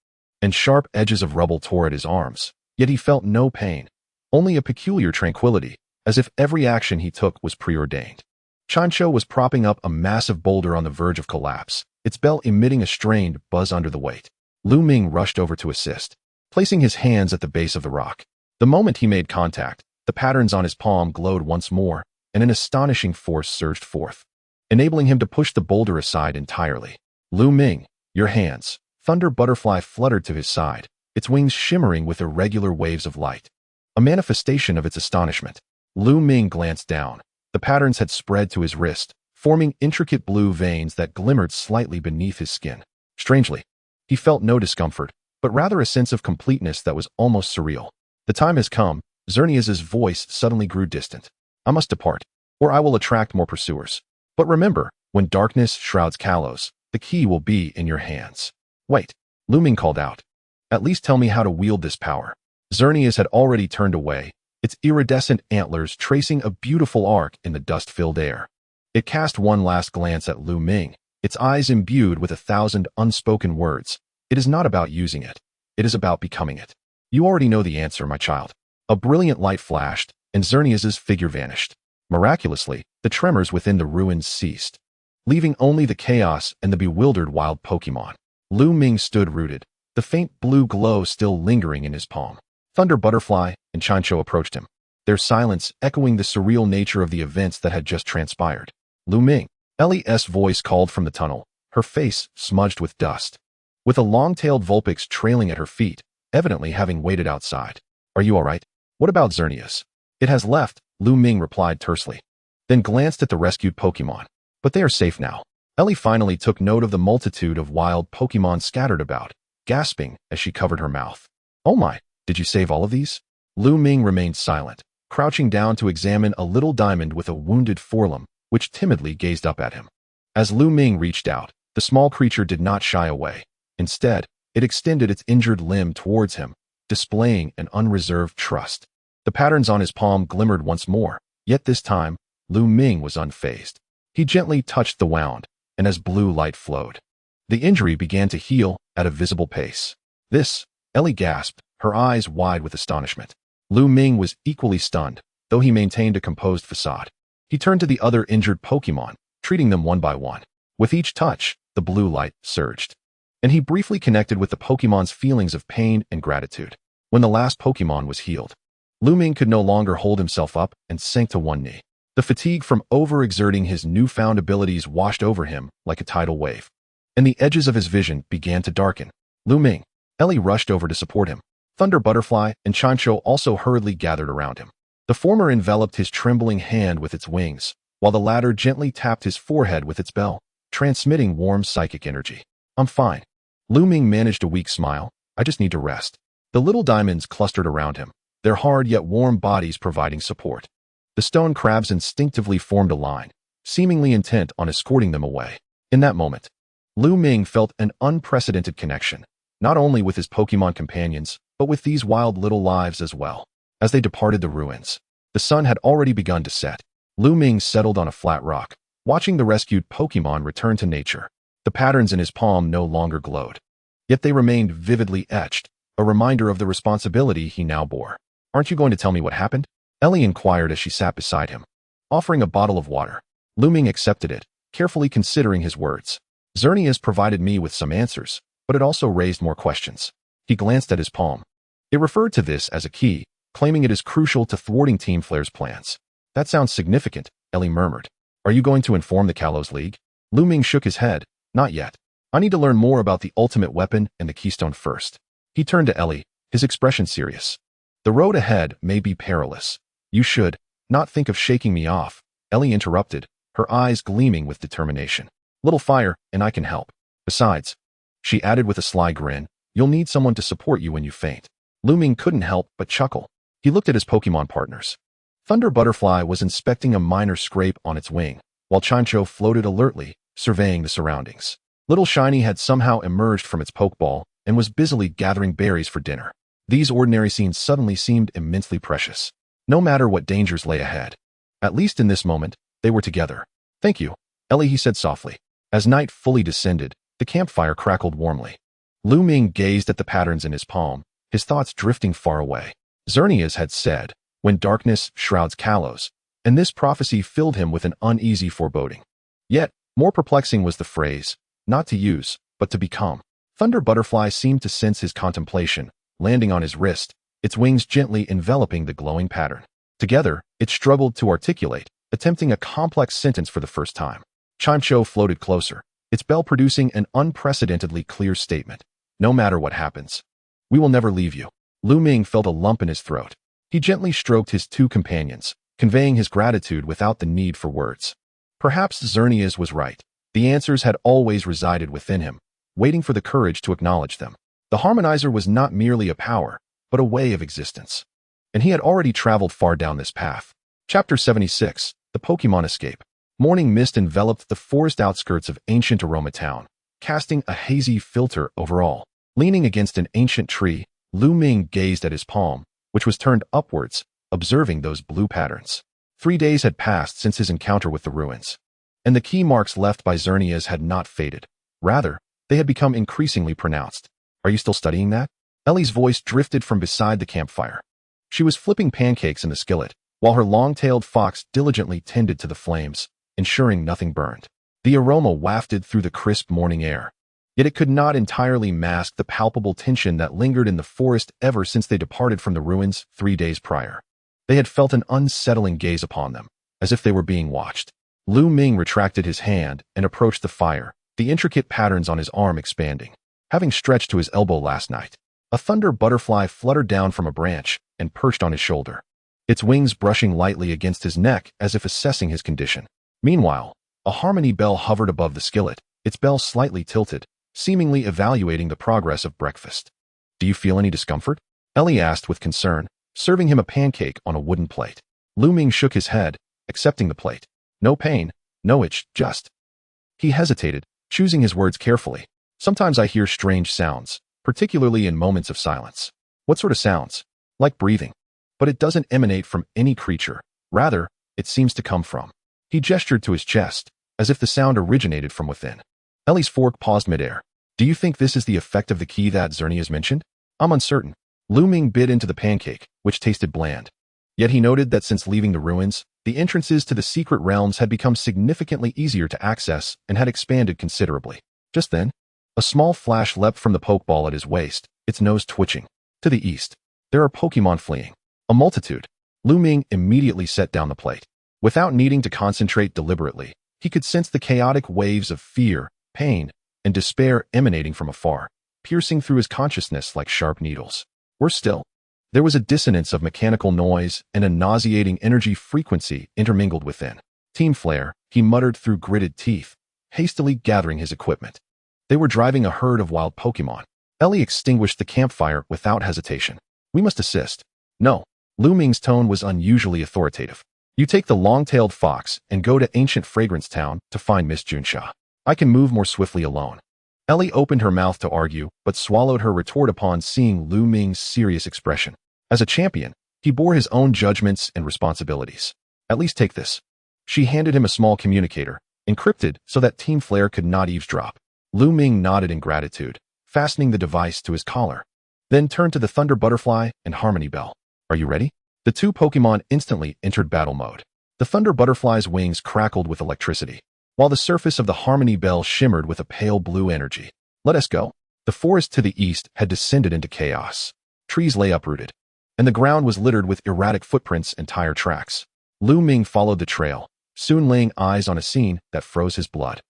and sharp edges of rubble tore at his arms, yet he felt no pain, only a peculiar tranquility, as if every action he took was preordained. Chancho was propping up a massive boulder on the verge of collapse, its bell emitting a strained buzz under the weight. Lu Ming rushed over to assist, placing his hands at the base of the rock. The moment he made contact, the patterns on his palm glowed once more, and an astonishing force surged forth, enabling him to push the boulder aside entirely. Lu Ming, your hands. Thunder Butterfly fluttered to his side, its wings shimmering with irregular waves of light, a manifestation of its astonishment. Lu Ming glanced down. The patterns had spread to his wrist, forming intricate blue veins that glimmered slightly beneath his skin. Strangely, he felt no discomfort, but rather a sense of completeness that was almost surreal. The time has come. Xerneas' voice suddenly grew distant. I must depart, or I will attract more pursuers. But remember, when darkness shrouds Kalos, the key will be in your hands. Wait, Lu Ming called out. At least tell me how to wield this power. Xerneas had already turned away, its iridescent antlers tracing a beautiful arc in the dust-filled air. It cast one last glance at Lu Ming, its eyes imbued with 1,000 unspoken words. It is not about using it. It is about becoming it. You already know the answer, my child. A brilliant light flashed, and Xerneas' figure vanished. Miraculously, the tremors within the ruins ceased, leaving only the chaos and the bewildered wild Pokémon. Lu Ming stood rooted, the faint blue glow still lingering in his palm. Thunder Butterfly and Chancho approached him, their silence echoing the surreal nature of the events that had just transpired. Lu Ming. Ellie's voice called from the tunnel, her face smudged with dust, with a long-tailed Vulpix trailing at her feet, evidently having waited outside. Are you all right? What about Xerneas? It has left, Lu Ming replied tersely, then glanced at the rescued Pokémon. But they are safe now. Ellie finally took note of the multitude of wild Pokémon scattered about, gasping as she covered her mouth. Oh my, did you save all of these? Lu Ming remained silent, crouching down to examine a little diamond with a wounded forelimb, which timidly gazed up at him. As Lu Ming reached out, the small creature did not shy away. Instead, it extended its injured limb towards him, displaying an unreserved trust. The patterns on his palm glimmered once more, yet this time, Lu Ming was unfazed. He gently touched the wound, and as blue light flowed, the injury began to heal at a visible pace. This, Ellie gasped, her eyes wide with astonishment. Lu Ming was equally stunned, though he maintained a composed facade. He turned to the other injured Pokémon, treating them one by one. With each touch, the blue light surged, and he briefly connected with the Pokémon's feelings of pain and gratitude. When the last Pokémon was healed, Lu Ming could no longer hold himself up and sank to one knee. The fatigue from overexerting his newfound abilities washed over him like a tidal wave, and the edges of his vision began to darken. Lu Ming. Ellie rushed over to support him. Thunder Butterfly and Chancho also hurriedly gathered around him. The former enveloped his trembling hand with its wings, while the latter gently tapped his forehead with its bell, transmitting warm psychic energy. I'm fine. Lu Ming managed a weak smile. I just need to rest. The little diamonds clustered around him, their hard yet warm bodies providing support. The stone crabs instinctively formed a line, seemingly intent on escorting them away. In that moment, Lu Ming felt an unprecedented connection, not only with his Pokémon companions, but with these wild little lives as well. As they departed the ruins, the sun had already begun to set. Lu Ming settled on a flat rock, watching the rescued Pokémon return to nature. The patterns in his palm no longer glowed, yet they remained vividly etched, a reminder of the responsibility he now bore. Aren't you going to tell me what happened? Ellie inquired as she sat beside him. Offering a bottle of water, Lu Ming accepted it, carefully considering his words. Xerneas provided me with some answers, but it also raised more questions. He glanced at his palm. It referred to this as a key, claiming it is crucial to thwarting Team Flare's plans. That sounds significant, Ellie murmured. Are you going to inform the Kalos League? Lu Ming shook his head. Not yet. I need to learn more about the ultimate weapon and the keystone first. He turned to Ellie, his expression serious. The road ahead may be perilous. You should not think of shaking me off, Ellie interrupted, her eyes gleaming with determination. Little fire, and I can help. Besides, she added with a sly grin, you'll need someone to support you when you faint. Lu Ming couldn't help but chuckle. He looked at his Pokemon partners. Thunder Butterfly was inspecting a minor scrape on its wing, while Chancho floated alertly, surveying the surroundings. Little Shiny had somehow emerged from its Pokeball and was busily gathering berries for dinner. These ordinary scenes suddenly seemed immensely precious. No matter what dangers lay ahead. At least in this moment, they were together. Thank you, Ellie, he said softly. As night fully descended, the campfire crackled warmly. Lu Ming gazed at the patterns in his palm, his thoughts drifting far away. Xerneas had said, when darkness shrouds Kalos, and this prophecy filled him with an uneasy foreboding. Yet, more perplexing was the phrase, not to use, but to become. Thunder Butterfly seemed to sense his contemplation, landing on his wrist, its wings gently enveloping the glowing pattern. Together, it struggled to articulate, attempting a complex sentence for the first time. Chancho floated closer, its bell producing an unprecedentedly clear statement. No matter what happens, we will never leave you. Lu Ming felt a lump in his throat. He gently stroked his two companions, conveying his gratitude without the need for words. Perhaps Xerneas was right. The answers had always resided within him, waiting for the courage to acknowledge them. The Harmonizer was not merely a power, but a way of existence. And he had already traveled far down this path. Chapter 76, The Pokemon Escape. Morning mist enveloped the forest outskirts of ancient Aroma Town, casting a hazy filter over all. Leaning against an ancient tree, Lu Ming gazed at his palm, which was turned upwards, observing those blue patterns. 3 days had passed since his encounter with the ruins, and the key marks left by Xerneas had not faded. Rather, they had become increasingly pronounced. Are you still studying that? Ellie's voice drifted from beside the campfire. She was flipping pancakes in the skillet, while her long-tailed fox diligently tended to the flames, ensuring nothing burned. The aroma wafted through the crisp morning air. Yet it could not entirely mask the palpable tension that lingered in the forest ever since they departed from the ruins 3 days prior. They had felt an unsettling gaze upon them, as if they were being watched. Lu Ming retracted his hand and approached the fire, the intricate patterns on his arm expanding. Having stretched to his elbow last night, a thunder butterfly fluttered down from a branch and perched on his shoulder, its wings brushing lightly against his neck as if assessing his condition. Meanwhile, a harmony bell hovered above the skillet, its bell slightly tilted, seemingly evaluating the progress of breakfast. Do you feel any discomfort? Ellie asked with concern, serving him a pancake on a wooden plate. Lu Ming shook his head, accepting the plate. No pain, no itch, just. He hesitated, choosing his words carefully. Sometimes I hear strange sounds, particularly in moments of silence. What sort of sounds? Like breathing. But it doesn't emanate from any creature. Rather, it seems to come from. He gestured to his chest, as if the sound originated from within. Ellie's fork paused midair. Do you think this is the effect of the key that Xerneas mentioned? I'm uncertain. Lu Ming bit into the pancake, which tasted bland. Yet he noted that since leaving the ruins, the entrances to the secret realms had become significantly easier to access and had expanded considerably. Just then, a small flash leapt from the pokeball at his waist, its nose twitching. To the east, there are Pokemon fleeing. A multitude. Lu Ming immediately set down the plate. Without needing to concentrate deliberately, he could sense the chaotic waves of fear, pain, and despair emanating from afar, piercing through his consciousness like sharp needles. Worse still, there was a dissonance of mechanical noise and a nauseating energy frequency intermingled within. Team Flare, he muttered through gritted teeth, hastily gathering his equipment. They were driving a herd of wild Pokemon. Ellie extinguished the campfire without hesitation. We must assist. No. Lu Ming's tone was unusually authoritative. You take the long-tailed fox and go to ancient Fragrance Town to find Miss Junsha. I can move more swiftly alone. Ellie opened her mouth to argue, but swallowed her retort upon seeing Lu Ming's serious expression. As a champion, he bore his own judgments and responsibilities. At least take this. She handed him a small communicator, encrypted so that Team Flare could not eavesdrop. Lu Ming nodded in gratitude, fastening the device to his collar. Then turned to the Thunder Butterfly and Harmony Bell. Are you ready? The two Pokemon instantly entered battle mode. The Thunder Butterfly's wings crackled with electricity. while the surface of the Harmony Bell shimmered with a pale blue energy. Let us go. The forest to the east had descended into chaos. Trees lay uprooted, and the ground was littered with erratic footprints and tire tracks. Lu Ming followed the trail, soon laying eyes on a scene that froze his blood.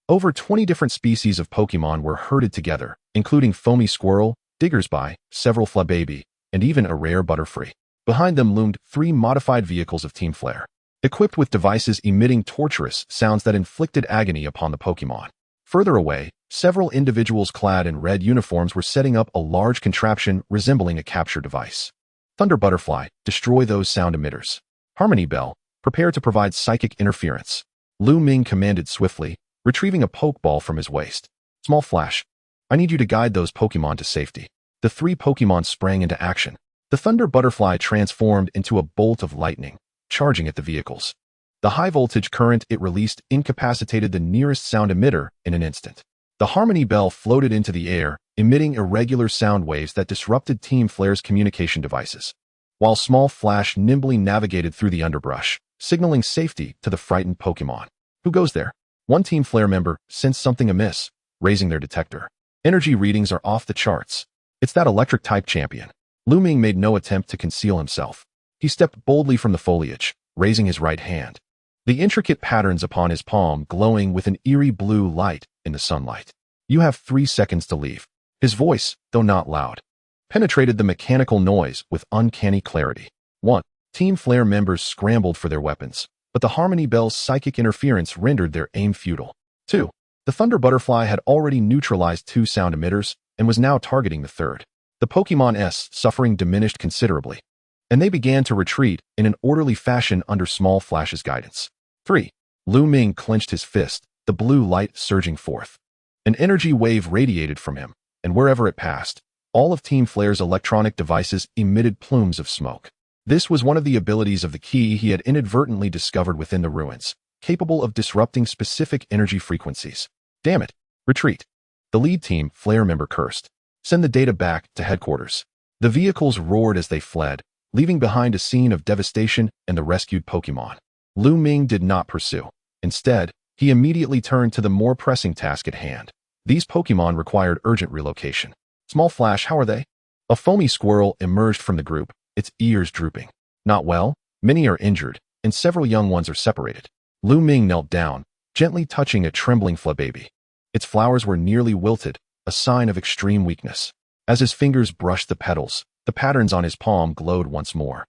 Over 20 different species of Pokémon were herded together, including foamy squirrel, diggersby, several flababy, and even a rare butterfly. Behind them loomed 3 modified vehicles of Team Flare, equipped with devices emitting torturous sounds that inflicted agony upon the Pokémon. Further away, several individuals clad in red uniforms were setting up a large contraption resembling a capture device. Thunder Butterfly, destroy those sound emitters. Harmony Bell, prepare to provide psychic interference. Lu Ming commanded swiftly, retrieving a Pokeball from his waist. Small Flash, I need you to guide those Pokémon to safety. The 3 Pokémon sprang into action. The Thunder Butterfly transformed into a bolt of lightning, charging at the vehicles. The high-voltage current it released incapacitated the nearest sound emitter in an instant. The Harmony Bell floated into the air, emitting irregular sound waves that disrupted Team Flare's communication devices, while Small Flash nimbly navigated through the underbrush, signaling safety to the frightened Pokémon. Who goes there? One Team Flare member sensed something amiss, raising their detector. Energy readings are off the charts. It's that electric-type champion. Lu Ming made no attempt to conceal himself. He stepped boldly from the foliage, raising his right hand, the intricate patterns upon his palm glowing with an eerie blue light in the sunlight. You have 3 seconds to leave. His voice, though not loud, penetrated the mechanical noise with uncanny clarity. 1. Team Flare members scrambled for their weapons, but the Harmony Bell's psychic interference rendered their aim futile. 2. The Thunder Butterfly had already neutralized 2 sound emitters and was now targeting the 3rd. The Pokémon's suffering diminished considerably, and they began to retreat in an orderly fashion under Small Flash's guidance. 3. Lu Ming clenched his fist, the blue light surging forth. An energy wave radiated from him, and wherever it passed, all of Team Flare's electronic devices emitted plumes of smoke. This was one of the abilities of the key he had inadvertently discovered within the ruins, capable of disrupting specific energy frequencies. Damn it! Retreat! The lead Team Flare member cursed. Send the data back to headquarters. The vehicles roared as they fled, leaving behind a scene of devastation and the rescued Pokémon. Lu Ming did not pursue. Instead, he immediately turned to the more pressing task at hand. These Pokémon required urgent relocation. Small Flash, how are they? A foamy squirrel emerged from the group, its ears drooping. Not well, many are injured, and several young ones are separated. Lu Ming knelt down, gently touching a trembling flababy. Its flowers were nearly wilted, a sign of extreme weakness. As his fingers brushed the petals, the patterns on his palm glowed once more,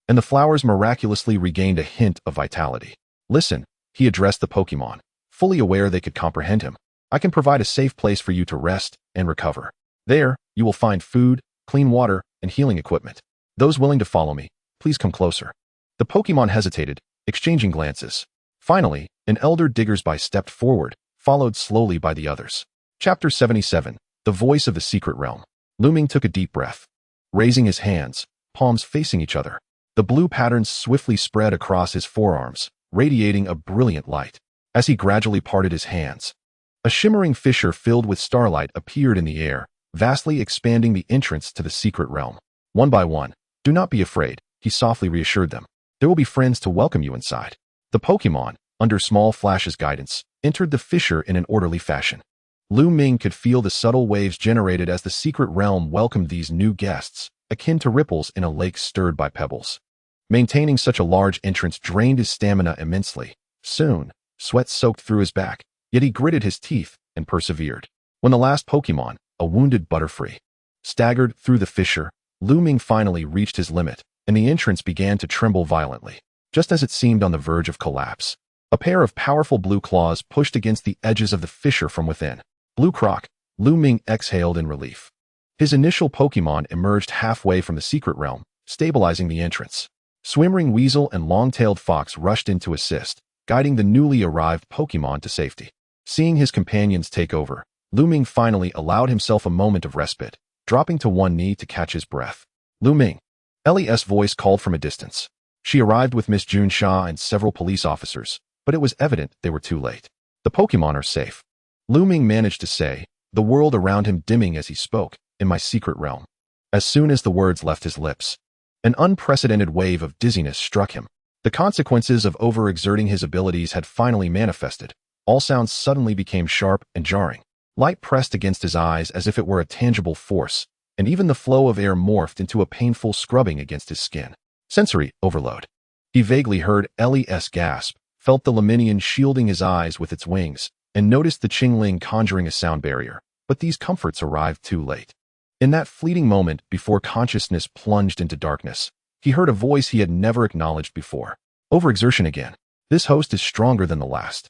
and the flowers miraculously regained a hint of vitality. Listen, he addressed the Pokémon, fully aware they could comprehend him. I can provide a safe place for you to rest and recover. There, you will find food, clean water, and healing equipment. Those willing to follow me, please come closer. The Pokémon hesitated, exchanging glances. Finally, an elder diggersby stepped forward, followed slowly by the others. Chapter 77, The Voice of the Secret Realm. Lu Ming took a deep breath. Raising his hands, palms facing each other, the blue patterns swiftly spread across his forearms, radiating a brilliant light. As he gradually parted his hands, a shimmering fissure filled with starlight appeared in the air, vastly expanding the entrance to the secret realm. One by one, do not be afraid, he softly reassured them. There will be friends to welcome you inside. The Pokémon, under Small Flash's guidance, entered the fissure in an orderly fashion. Lu Ming could feel the subtle waves generated as the secret realm welcomed these new guests, akin to ripples in a lake stirred by pebbles. Maintaining such a large entrance drained his stamina immensely. Soon, sweat soaked through his back, yet he gritted his teeth and persevered. When the last Pokémon, a wounded Butterfly, staggered through the fissure, Lu Ming finally reached his limit, and the entrance began to tremble violently. Just as it seemed on the verge of collapse, a pair of powerful blue claws pushed against the edges of the fissure from within. Blue Croc, Lu Ming exhaled in relief. His initial Pokémon emerged halfway from the secret realm, stabilizing the entrance. Swimmering Weasel and Long-tailed Fox rushed in to assist, guiding the newly arrived Pokémon to safety. Seeing his companions take over, Lu Ming finally allowed himself a moment of respite, dropping to one knee to catch his breath. Lu Ming. Ellie's voice called from a distance. She arrived with Miss June Xia and several police officers, but it was evident they were too late. The Pokémon are safe. Lu Ming managed to say, the world around him dimming as he spoke, in my secret realm. As soon as the words left his lips, an unprecedented wave of dizziness struck him. The consequences of overexerting his abilities had finally manifested. All sounds suddenly became sharp and jarring. Light pressed against his eyes as if it were a tangible force, and even the flow of air morphed into a painful scrubbing against his skin. Sensory overload. He vaguely heard Ellie's gasp, felt the Luminian shielding his eyes with its wings, and noticed the Qingling conjuring a sound barrier. But these comforts arrived too late. In that fleeting moment before consciousness plunged into darkness, he heard a voice he had never acknowledged before. Overexertion again. This host is stronger than the last.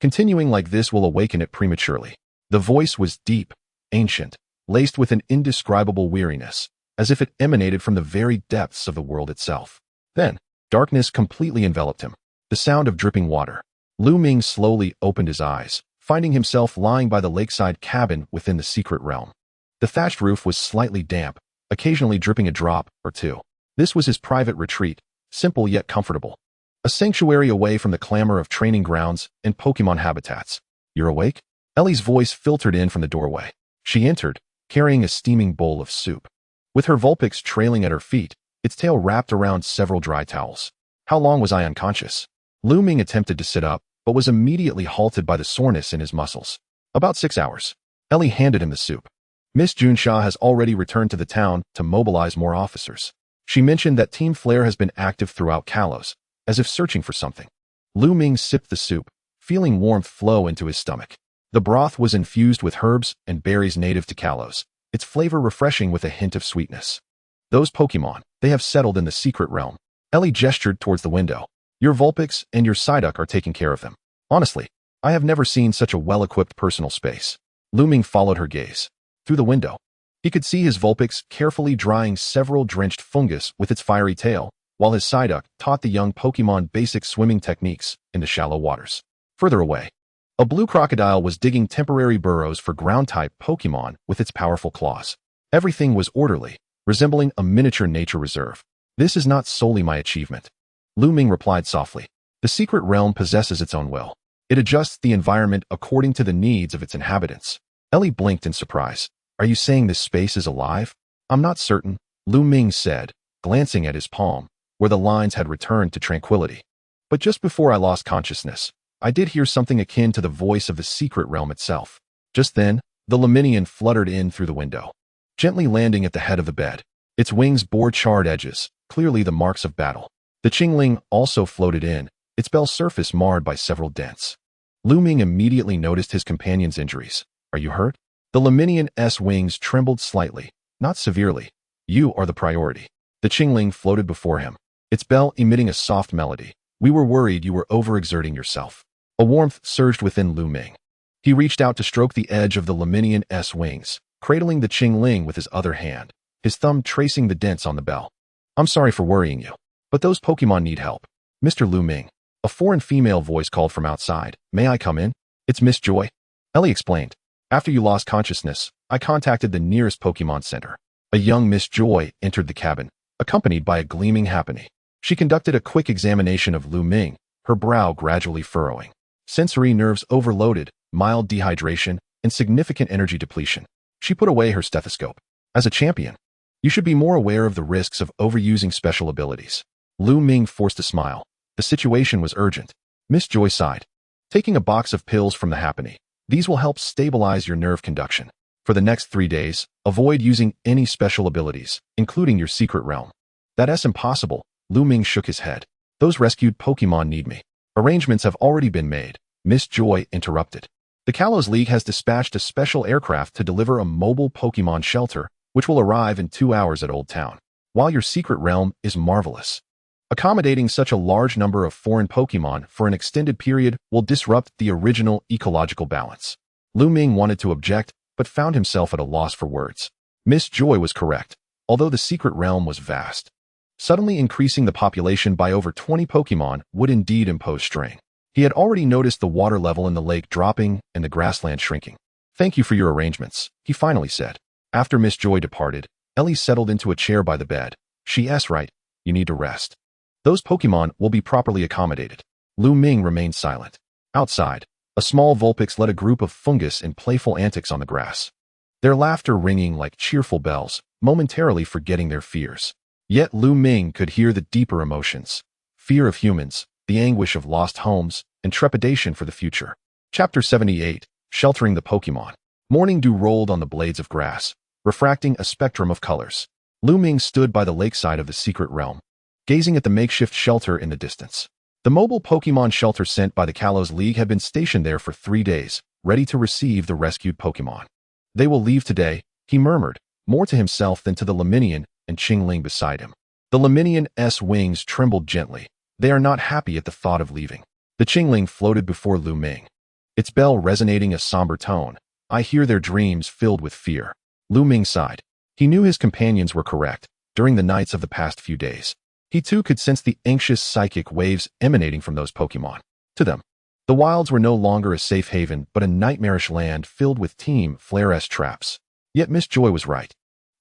Continuing like this will awaken it prematurely. The voice was deep, ancient, laced with an indescribable weariness, as if it emanated from the very depths of the world itself. Then, darkness completely enveloped him. The sound of dripping water. Lu Ming slowly opened his eyes, finding himself lying by the lakeside cabin within the secret realm. The thatched roof was slightly damp, occasionally dripping a drop or two. This was his private retreat, simple yet comfortable. A sanctuary away from the clamor of training grounds and Pokémon habitats. "You're awake?" Ellie's voice filtered in from the doorway. She entered, carrying a steaming bowl of soup. With her Vulpix trailing at her feet, its tail wrapped around several dry towels. "How long was I unconscious?" Lu Ming attempted to sit up, but was immediately halted by the soreness in his muscles. "About 6 hours." Ellie handed him the soup. "Miss Junsha has already returned to the town to mobilize more officers. She mentioned that Team Flare has been active throughout Kalos, as if searching for something." Lu Ming sipped the soup, feeling warmth flow into his stomach. The broth was infused with herbs and berries native to Kalos, its flavor refreshing with a hint of sweetness. "Those Pokémon, they have settled in the secret realm." Ellie gestured towards the window. "Your Vulpix and your Psyduck are taking care of them. Honestly, I have never seen such a well-equipped personal space." Lu Ming followed her gaze. Through the window, he could see his Vulpix carefully drying several drenched fungus with its fiery tail, while his Psyduck taught the young Pokémon basic swimming techniques in the shallow waters. Further away, a blue crocodile was digging temporary burrows for ground-type Pokémon with its powerful claws. Everything was orderly, resembling a miniature nature reserve. "This is not solely my achievement," Lu Ming replied softly. "The secret realm possesses its own will. It adjusts the environment according to the needs of its inhabitants." Ellie blinked in surprise. "Are you saying this space is alive?" "I'm not certain," Lu Ming said, glancing at his palm, where the lines had returned to tranquility. "But just before I lost consciousness, I did hear something akin to the voice of the secret realm itself." Just then, the Luminian fluttered in through the window, gently landing at the head of the bed. Its wings bore charred edges, clearly the marks of battle. The Qingling also floated in, its bell surface marred by several dents. Lu Ming immediately noticed his companion's injuries. "Are you hurt?" The Luminian's wings trembled slightly, not severely. "You are the priority." The Qingling floated before him, its bell emitting a soft melody. "We were worried you were overexerting yourself." A warmth surged within Lu Ming. He reached out to stroke the edge of the Luminian's wings, cradling the Qingling with his other hand, his thumb tracing the dents on the bell. "I'm sorry for worrying you, but those Pokémon need help." "Mr. Lu Ming." A foreign female voice called from outside. "May I come in?" "It's Miss Joy," Ellie explained. "After you lost consciousness, I contacted the nearest Pokémon Center." A young Miss Joy entered the cabin, accompanied by a gleaming Happiny. She conducted a quick examination of Lu Ming, her brow gradually furrowing. Sensory nerves overloaded, mild dehydration, and significant energy depletion. She put away her stethoscope. "As a champion, you should be more aware of the risks of overusing special abilities." Lu Ming forced a smile. The situation was urgent. Miss Joy sighed. "Taking a box of pills from the Happiny. These will help stabilize your nerve conduction. For the next 3 days, avoid using any special abilities, including your secret realm." "That's impossible," Lu Ming shook his head. "Those rescued Pokémon need me." "Arrangements have already been made," Miss Joy interrupted. "The Kalos League has dispatched a special aircraft to deliver a mobile Pokémon shelter, which will arrive in 2 hours at Old Town. While your secret realm is marvelous, accommodating such a large number of foreign Pokémon for an extended period will disrupt the original ecological balance." Lu Ming wanted to object, but found himself at a loss for words. Miss Joy was correct, although the secret realm was vast. Suddenly increasing the population by over 20 Pokémon would indeed impose strain. He had already noticed the water level in the lake dropping and the grassland shrinking. "Thank you for your arrangements," he finally said. After Miss Joy departed, Ellie settled into a chair by the bed. "She's right, you need to rest. Those Pokémon will be properly accommodated." Lu Ming remained silent. Outside, a small Vulpix led a group of fungus in playful antics on the grass, their laughter ringing like cheerful bells, momentarily forgetting their fears. Yet Lu Ming could hear the deeper emotions: fear of humans, the anguish of lost homes, and trepidation for the future. Chapter 78, Sheltering the Pokémon. Morning dew rolled on the blades of grass, refracting a spectrum of colors. Lu Ming stood by the lakeside of the secret realm, gazing at the makeshift shelter in the distance. The mobile Pokémon shelter sent by the Kalos League had been stationed there for 3 days, ready to receive the rescued Pokémon. They will leave today, he murmured, more to himself than to the Leminian and Qingling beside him. The Leminian's wings trembled gently. They are not happy at the thought of leaving. The Qingling floated before Lu Ming, its bell resonating a somber tone. I hear their dreams filled with fear. Lu Ming sighed. He knew his companions were correct. During the nights of the past few days, he too could sense the anxious psychic waves emanating from those Pokémon. To them, the wilds were no longer a safe haven but a nightmarish land filled with Team Flare's traps. Yet Miss Joy was right.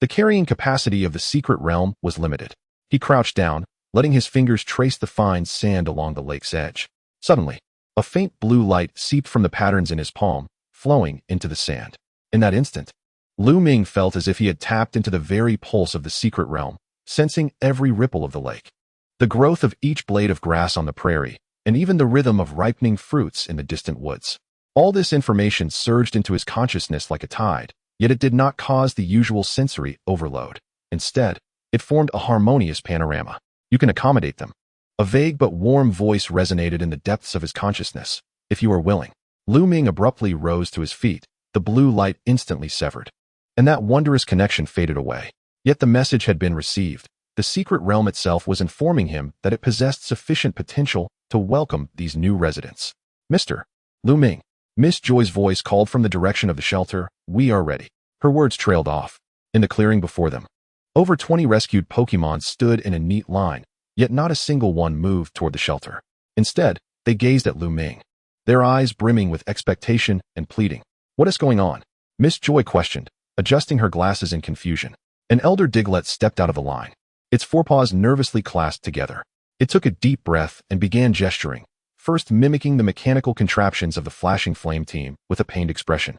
The carrying capacity of the secret realm was limited. He crouched down, letting his fingers trace the fine sand along the lake's edge. Suddenly, a faint blue light seeped from the patterns in his palm, flowing into the sand. In that instant, Lu Ming felt as if he had tapped into the very pulse of the secret realm, sensing every ripple of the lake. The growth of each blade of grass on the prairie, and even the rhythm of ripening fruits in the distant woods. All this information surged into his consciousness like a tide, yet it did not cause the usual sensory overload. Instead, it formed a harmonious panorama. You can accommodate them. A vague but warm voice resonated in the depths of his consciousness. If you are willing. Lu Ming abruptly rose to his feet, the blue light instantly severed. And that wondrous connection faded away. Yet the message had been received. The secret realm itself was informing him that it possessed sufficient potential to welcome these new residents. Mr. Lu Ming. Miss Joy's voice called from the direction of the shelter. We are ready. Her words trailed off. In the clearing before them, over 20 rescued Pokémon stood in a neat line, yet not a single one moved toward the shelter. Instead, they gazed at Lu Ming, their eyes brimming with expectation and pleading. What is going on? Miss Joy questioned, adjusting her glasses in confusion. An elder Diglett stepped out of the line, its forepaws nervously clasped together. It took a deep breath and began gesturing, first mimicking the mechanical contraptions of the flashing flame team with a pained expression,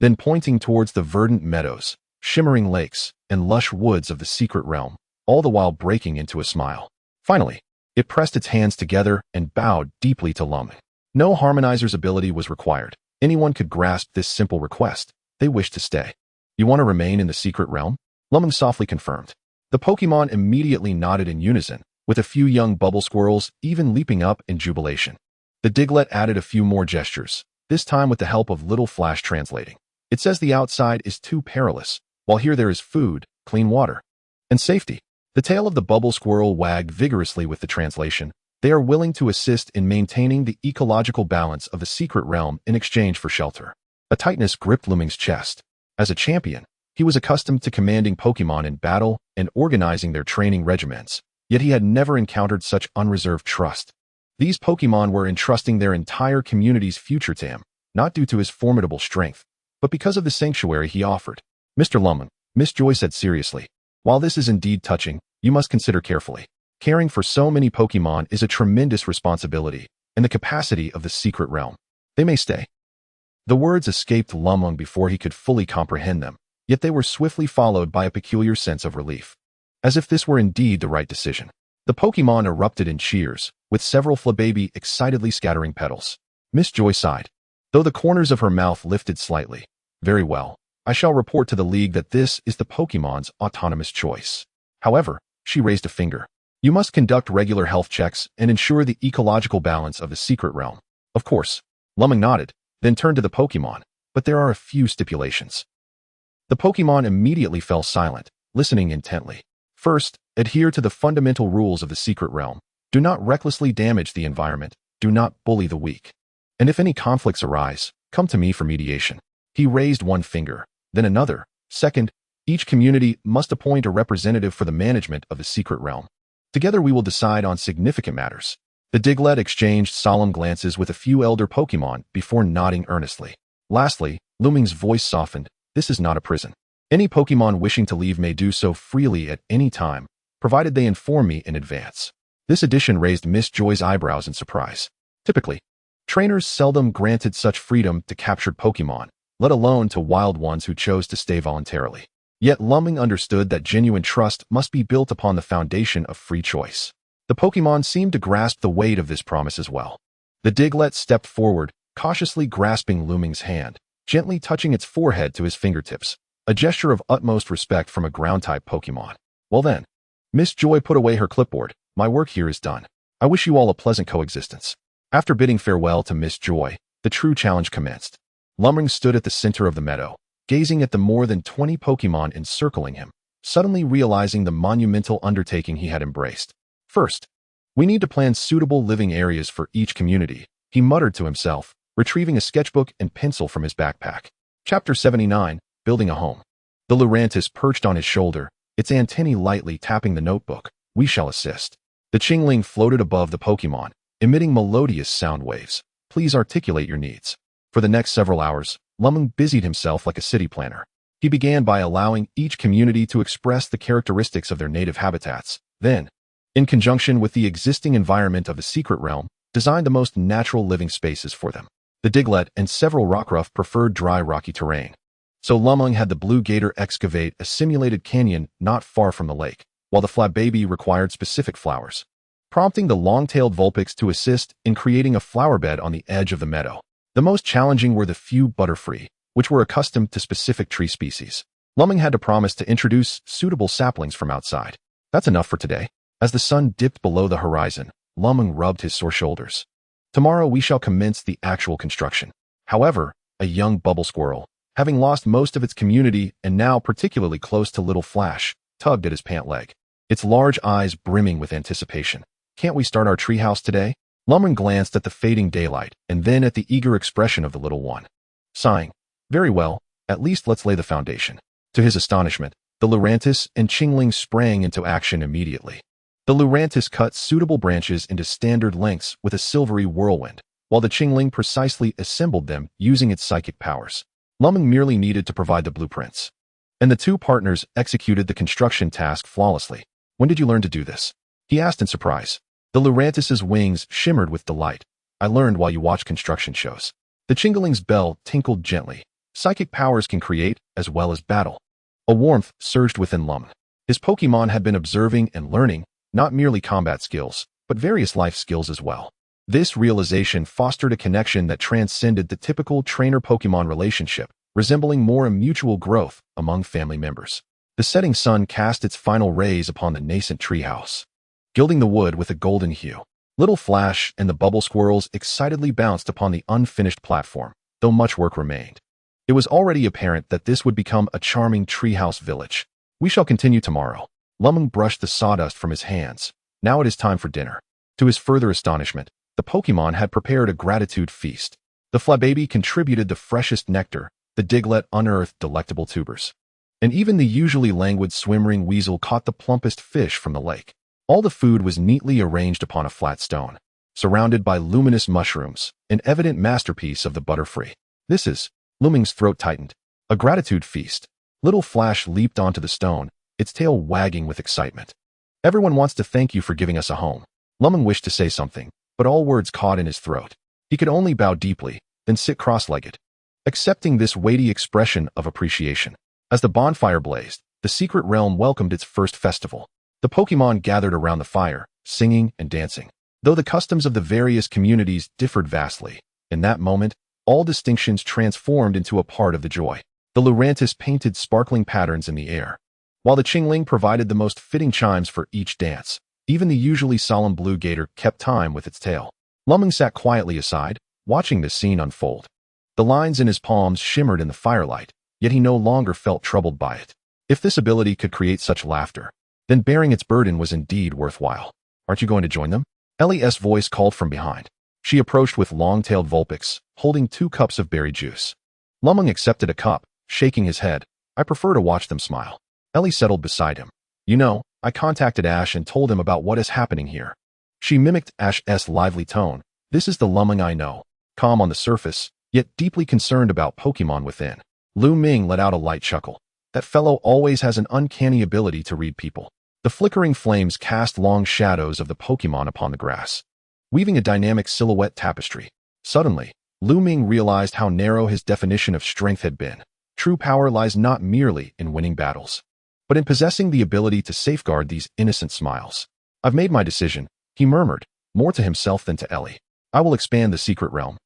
then pointing towards the verdant meadows, shimmering lakes, and lush woods of the secret realm, all the while breaking into a smile. Finally, it pressed its hands together and bowed deeply to Lu Ming. No harmonizer's ability was required. Anyone could grasp this simple request. They wished to stay. You want to remain in the secret realm? Lu Ming softly confirmed. The Pokémon immediately nodded in unison, with a few young bubble squirrels even leaping up in jubilation. The Diglett added a few more gestures, this time with the help of Little Flash translating. It says the outside is too perilous, while here there is food, clean water, and safety. The tail of the bubble squirrel wagged vigorously with the translation. They are willing to assist in maintaining the ecological balance of the secret realm in exchange for shelter. A tightness gripped Lu Ming's chest. As a champion, he was accustomed to commanding Pokémon in battle and organizing their training regiments, yet he had never encountered such unreserved trust. These Pokémon were entrusting their entire community's future to him, not due to his formidable strength, but because of the sanctuary he offered. Mr. Lu Ming, Miss Joy said seriously, while this is indeed touching, you must consider carefully. Caring for so many Pokémon is a tremendous responsibility, and the capacity of the secret realm. They may stay. The words escaped Lu Ming before he could fully comprehend them, yet they were swiftly followed by a peculiar sense of relief. As if this were indeed the right decision. The Pokémon erupted in cheers, with several Flababy excitedly scattering petals. Miss Joy sighed, though the corners of her mouth lifted slightly. Very well. I shall report to the League that this is the Pokémon's autonomous choice. However, she raised a finger. You must conduct regular health checks and ensure the ecological balance of the secret realm. Of course. Lu Ming nodded, then turned to the Pokémon, but there are a few stipulations. The Pokémon immediately fell silent, listening intently. First, adhere to the fundamental rules of the secret realm. Do not recklessly damage the environment. Do not bully the weak. And if any conflicts arise, come to me for mediation. He raised one finger, then another. Second, each community must appoint a representative for the management of the secret realm. Together we will decide on significant matters. The Diglett exchanged solemn glances with a few elder Pokémon before nodding earnestly. Lastly, Lu Ming's voice softened. This is not a prison. Any Pokémon wishing to leave may do so freely at any time, provided they inform me in advance. This addition raised Miss Joy's eyebrows in surprise. Typically, trainers seldom granted such freedom to captured Pokémon, let alone to wild ones who chose to stay voluntarily. Yet Lu Ming understood that genuine trust must be built upon the foundation of free choice. The Pokémon seemed to grasp the weight of this promise as well. The Diglett stepped forward, cautiously grasping Lu Ming's hand, gently touching its forehead to his fingertips, a gesture of utmost respect from a ground-type Pokémon. Well then, Miss Joy put away her clipboard. My work here is done. I wish you all a pleasant coexistence. After bidding farewell to Miss Joy, the true challenge commenced. Lu Ming stood at the center of the meadow, gazing at the more than 20 Pokémon encircling him, suddenly realizing the monumental undertaking he had embraced. First, we need to plan suitable living areas for each community, he muttered to himself, retrieving a sketchbook and pencil from his backpack. Chapter 79, Building a Home. The Lurantis perched on his shoulder, its antennae lightly tapping the notebook. We shall assist. The Qingling floated above the Pokémon, emitting melodious sound waves. Please articulate your needs. For the next several hours, Lu Ming busied himself like a city planner. He began by allowing each community to express the characteristics of their native habitats. Then, in conjunction with the existing environment of the secret realm, designed the most natural living spaces for them. The Diglett and several Rockruff preferred dry rocky terrain. So Lu Ming had the Blue Gator excavate a simulated canyon not far from the lake, while the Flabébé required specific flowers, prompting the long-tailed Vulpix to assist in creating a flower bed on the edge of the meadow. The most challenging were the few Butterfree, which were accustomed to specific tree species. Lu Ming had to promise to introduce suitable saplings from outside. That's enough for today. As the sun dipped below the horizon, Lu Ming rubbed his sore shoulders. Tomorrow we shall commence the actual construction. However, a young bubble squirrel, having lost most of its community and now particularly close to Little Flash, tugged at his pant leg, its large eyes brimming with anticipation. Can't we start our treehouse today? Lu Ming glanced at the fading daylight and then at the eager expression of the little one. Sighing, very well, at least let's lay the foundation. To his astonishment, the Lurantis and Qingling sprang into action immediately. The Lurantis cut suitable branches into standard lengths with a silvery whirlwind, while the Qingling precisely assembled them using its psychic powers. Lu Ming merely needed to provide the blueprints. And the two partners executed the construction task flawlessly. When did you learn to do this? He asked in surprise. The Lurantis' wings shimmered with delight. I learned while you watched construction shows. The Qingling's bell tinkled gently. Psychic powers can create as well as battle. A warmth surged within Lu Ming. His Pokémon had been observing and learning, not merely combat skills, but various life skills as well. This realization fostered a connection that transcended the typical trainer-Pokémon relationship, resembling more a mutual growth among family members. The setting sun cast its final rays upon the nascent treehouse, gilding the wood with a golden hue. Little Flash and the bubble squirrels excitedly bounced upon the unfinished platform, though much work remained. It was already apparent that this would become a charming treehouse village. We shall continue tomorrow. Lu Ming brushed the sawdust from his hands. Now it is time for dinner. To his further astonishment, the Pokémon had prepared a gratitude feast. The Flabébé contributed the freshest nectar, the Diglett unearthed delectable tubers. And even the usually languid swimring weasel caught the plumpest fish from the lake. All the food was neatly arranged upon a flat stone, surrounded by luminous mushrooms, an evident masterpiece of the Butterfree. This is, Lu Ming's throat tightened, a gratitude feast. Little Flash leaped onto the stone, its tail wagging with excitement. Everyone wants to thank you for giving us a home. Lu Ming wished to say something, but all words caught in his throat. He could only bow deeply, then sit cross-legged, accepting this weighty expression of appreciation. As the bonfire blazed, the secret realm welcomed its first festival. The Pokémon gathered around the fire, singing and dancing. Though the customs of the various communities differed vastly, in that moment, all distinctions transformed into a part of the joy. The Lurantis painted sparkling patterns in the air, while the Qingling provided the most fitting chimes for each dance. Even the usually solemn Blue Gator kept time with its tail. Lu Ming sat quietly aside, watching this scene unfold. The lines in his palms shimmered in the firelight, yet he no longer felt troubled by it. If this ability could create such laughter, then bearing its burden was indeed worthwhile. Aren't you going to join them? Ellie's voice called from behind. She approached with long-tailed Vulpix, holding 2 cups of berry juice. Lu Ming accepted a cup, shaking his head. I prefer to watch them smile. Ellie settled beside him. You know, I contacted Ash and told him about what is happening here. She mimicked Ash's lively tone. This is the Lu Ming I know, calm on the surface, yet deeply concerned about Pokémon within. Lu Ming let out a light chuckle. That fellow always has an uncanny ability to read people. The flickering flames cast long shadows of the Pokémon upon the grass, weaving a dynamic silhouette tapestry. Suddenly, Lu Ming realized how narrow his definition of strength had been. True power lies not merely in winning battles, but in possessing the ability to safeguard these innocent smiles. I've made my decision, he murmured, more to himself than to Ellie. I will expand the secret realm.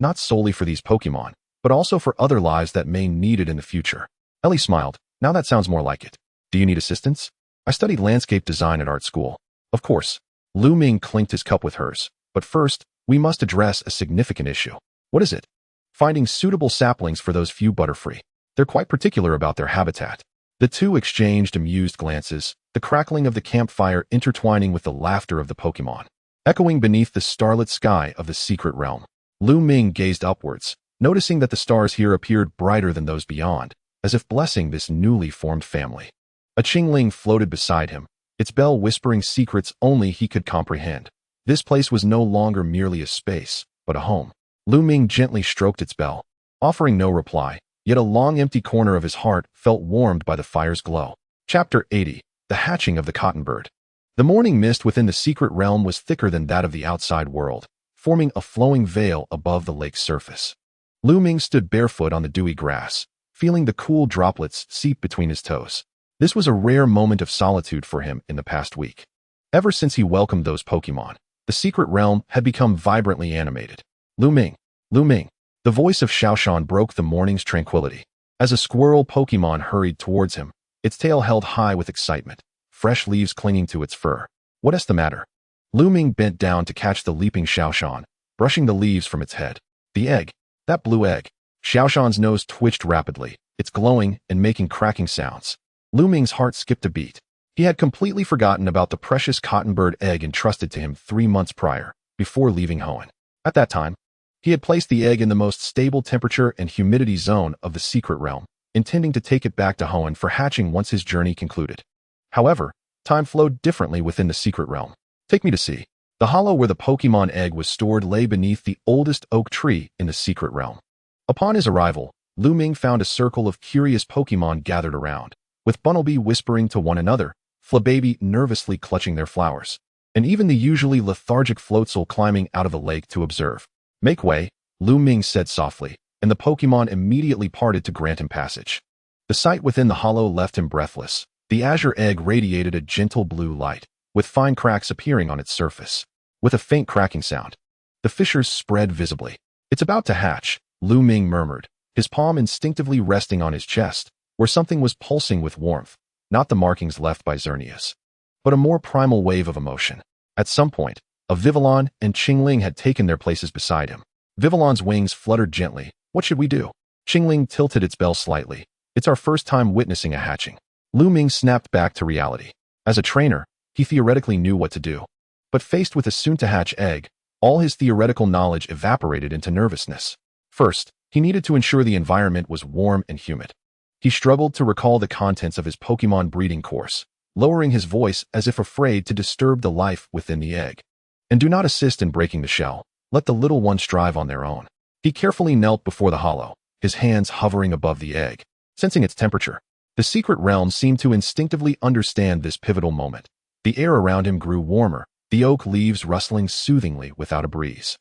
not solely for these Pokémon, but also for other lives that may need it in the future. Ellie smiled. Now that sounds more like it. Do you need assistance? I studied landscape design at art school. Of course. Lu Ming clinked his cup with hers. But first, we must address a significant issue. What is it? Finding suitable saplings for those few Butterfree. They're quite particular about their habitat. The two exchanged amused glances, the crackling of the campfire intertwining with the laughter of the Pokémon, echoing beneath the starlit sky of the secret realm. Lu Ming gazed upwards, noticing that the stars here appeared brighter than those beyond, as if blessing this newly formed family. A Qingling floated beside him, its bell whispering secrets only he could comprehend. This place was no longer merely a space, but a home. Lu Ming gently stroked its bell, offering no reply, yet a long empty corner of his heart felt warmed by the fire's glow. Chapter 80. The Hatching of the Cottonbird. The morning mist within the secret realm was thicker than that of the outside world, forming a flowing veil above the lake's surface. Lu Ming stood barefoot on the dewy grass, feeling the cool droplets seep between his toes. This was a rare moment of solitude for him in the past week. Ever since he welcomed those Pokémon, the secret realm had become vibrantly animated. Lu Ming, Lu Ming. The voice of Xiaoshan broke the morning's tranquility. As a squirrel Pokémon hurried towards him, its tail held high with excitement, fresh leaves clinging to its fur. What's the matter? Lu Ming bent down to catch the leaping Xiaoshan, brushing the leaves from its head. The egg. That blue egg. Xiaoshan's nose twitched rapidly, its glowing and making cracking sounds. Lu Ming's heart skipped a beat. He had completely forgotten about the precious cottonbird egg entrusted to him 3 months prior, before leaving Hoenn. At that time, he had placed the egg in the most stable temperature and humidity zone of the secret realm, intending to take it back to Hoenn for hatching once his journey concluded. However, time flowed differently within the secret realm. Take me to see. The hollow where the Pokémon egg was stored lay beneath the oldest oak tree in the secret realm. Upon his arrival, Lu Ming found a circle of curious Pokémon gathered around, with Bunnelby whispering to one another, Flababy nervously clutching their flowers, and even the usually lethargic Floatzel climbing out of a lake to observe. Make way, Lu Ming said softly, and the Pokémon immediately parted to grant him passage. The sight within the hollow left him breathless. The azure egg radiated a gentle blue light, with fine cracks appearing on its surface. With a faint cracking sound, the fissures spread visibly. It's about to hatch, Lu Ming murmured, his palm instinctively resting on his chest, where something was pulsing with warmth, not the markings left by Xerneas, but a more primal wave of emotion. At some point, a Vivillon and Qingling had taken their places beside him. Vivillon's wings fluttered gently. What should we do? Qingling tilted its bell slightly. It's our first time witnessing a hatching. Lu Ming snapped back to reality. As a trainer, he theoretically knew what to do. But faced with a soon-to-hatch egg, all his theoretical knowledge evaporated into nervousness. First, he needed to ensure the environment was warm and humid. He struggled to recall the contents of his Pokémon breeding course, lowering his voice as if afraid to disturb the life within the egg. And do not assist in breaking the shell. Let the little ones strive on their own. He carefully knelt before the hollow, his hands hovering above the egg, sensing its temperature. The secret realm seemed to instinctively understand this pivotal moment. The air around him grew warmer, the oak leaves rustling soothingly without a breeze.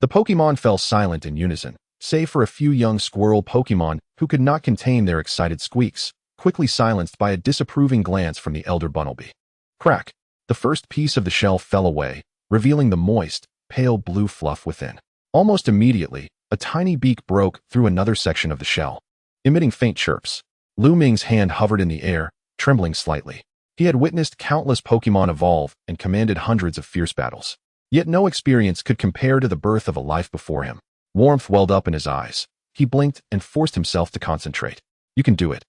The Pokémon fell silent in unison, save for a few young squirrel Pokémon who could not contain their excited squeaks, quickly silenced by a disapproving glance from the elder Bunnelby. Crack! The first piece of the shell fell away, revealing the moist, pale blue fluff within. Almost immediately, a tiny beak broke through another section of the shell, emitting faint chirps. Lu Ming's hand hovered in the air, trembling slightly. He had witnessed countless Pokémon evolve and commanded hundreds of fierce battles. Yet no experience could compare to the birth of a life before him. Warmth welled up in his eyes. He blinked and forced himself to concentrate. You can do it,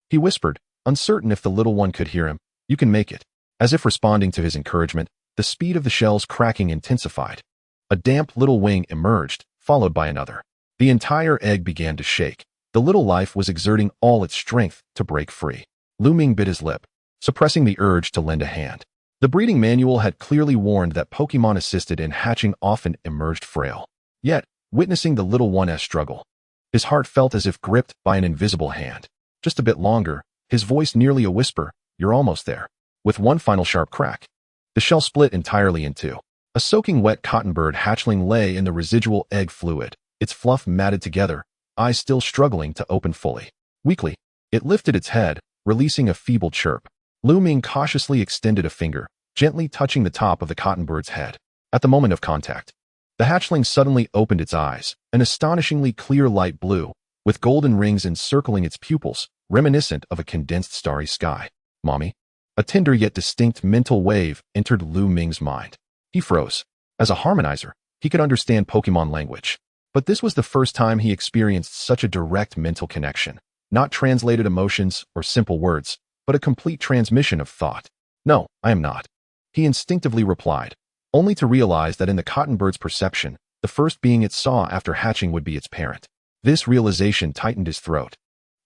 he whispered, uncertain if the little one could hear him. You can make it. As if responding to his encouragement, the speed of the shell's cracking intensified. A damp little wing emerged, followed by another. The entire egg began to shake. The little life was exerting all its strength to break free. Lu Ming bit his lip, suppressing the urge to lend a hand. The breeding manual had clearly warned that Pokémon assisted in hatching often emerged frail. Yet, witnessing the little one's struggle, his heart felt as if gripped by an invisible hand. Just a bit longer, his voice nearly a whisper, you're almost there. With one final sharp crack, the shell split entirely in two. A soaking wet cottonbird hatchling lay in the residual egg fluid, its fluff matted together, eyes still struggling to open fully. Weakly, it lifted its head, releasing a feeble chirp. Lu Ming cautiously extended a finger, gently touching the top of the cottonbird's head. At the moment of contact, The hatchling suddenly opened its eyes, an astonishingly clear light blue, with golden rings encircling its pupils, reminiscent of a condensed starry sky. Mommy? A tender yet distinct mental wave entered Lu Ming's mind. He froze. As a harmonizer, he could understand Pokemon language. But this was the first time he experienced such a direct mental connection. Not translated emotions or simple words, but a complete transmission of thought. No, I am not. He instinctively replied, only to realize that in the cottonbird's perception, the first being it saw after hatching would be its parent. This realization tightened his throat.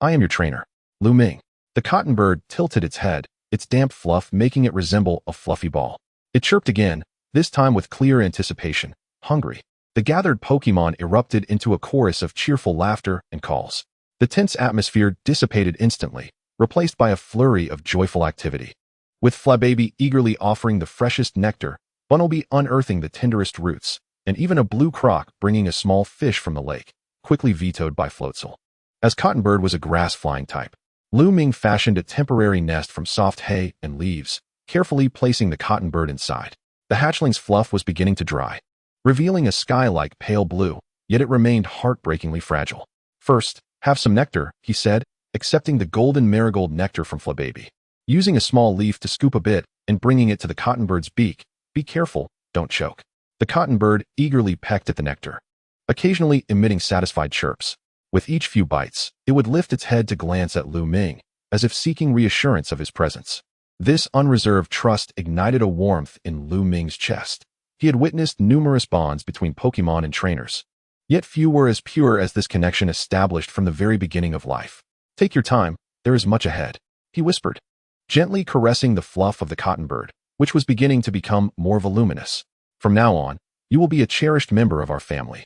I am your trainer, Lu Ming. The cottonbird tilted its head, its damp fluff making it resemble a fluffy ball. It chirped again, this time with clear anticipation, hungry. The gathered Pokemon erupted into a chorus of cheerful laughter and calls. The tense atmosphere dissipated instantly, replaced by a flurry of joyful activity. With Flabébé eagerly offering the freshest nectar, Bunnelby unearthing the tenderest roots, and even a blue croc bringing a small fish from the lake, quickly vetoed by Floatzel. As Cottonbird was a grass-flying type, Lu Ming fashioned a temporary nest from soft hay and leaves, carefully placing the Cottonbird inside. The hatchling's fluff was beginning to dry, revealing a sky-like pale blue, yet it remained heartbreakingly fragile. First, have some nectar, he said, accepting the golden marigold nectar from Flabébé. Using a small leaf to scoop a bit and bringing it to the Cottonbird's beak, be careful, don't choke. The Cottonbird eagerly pecked at the nectar, occasionally emitting satisfied chirps. With each few bites, it would lift its head to glance at Lu Ming, as if seeking reassurance of his presence. This unreserved trust ignited a warmth in Lu Ming's chest. He had witnessed numerous bonds between Pokemon and trainers, yet few were as pure as this connection established from the very beginning of life. Take your time, there is much ahead, he whispered, gently caressing the fluff of the Cottonbird, which was beginning to become more voluminous. From now on, you will be a cherished member of our family.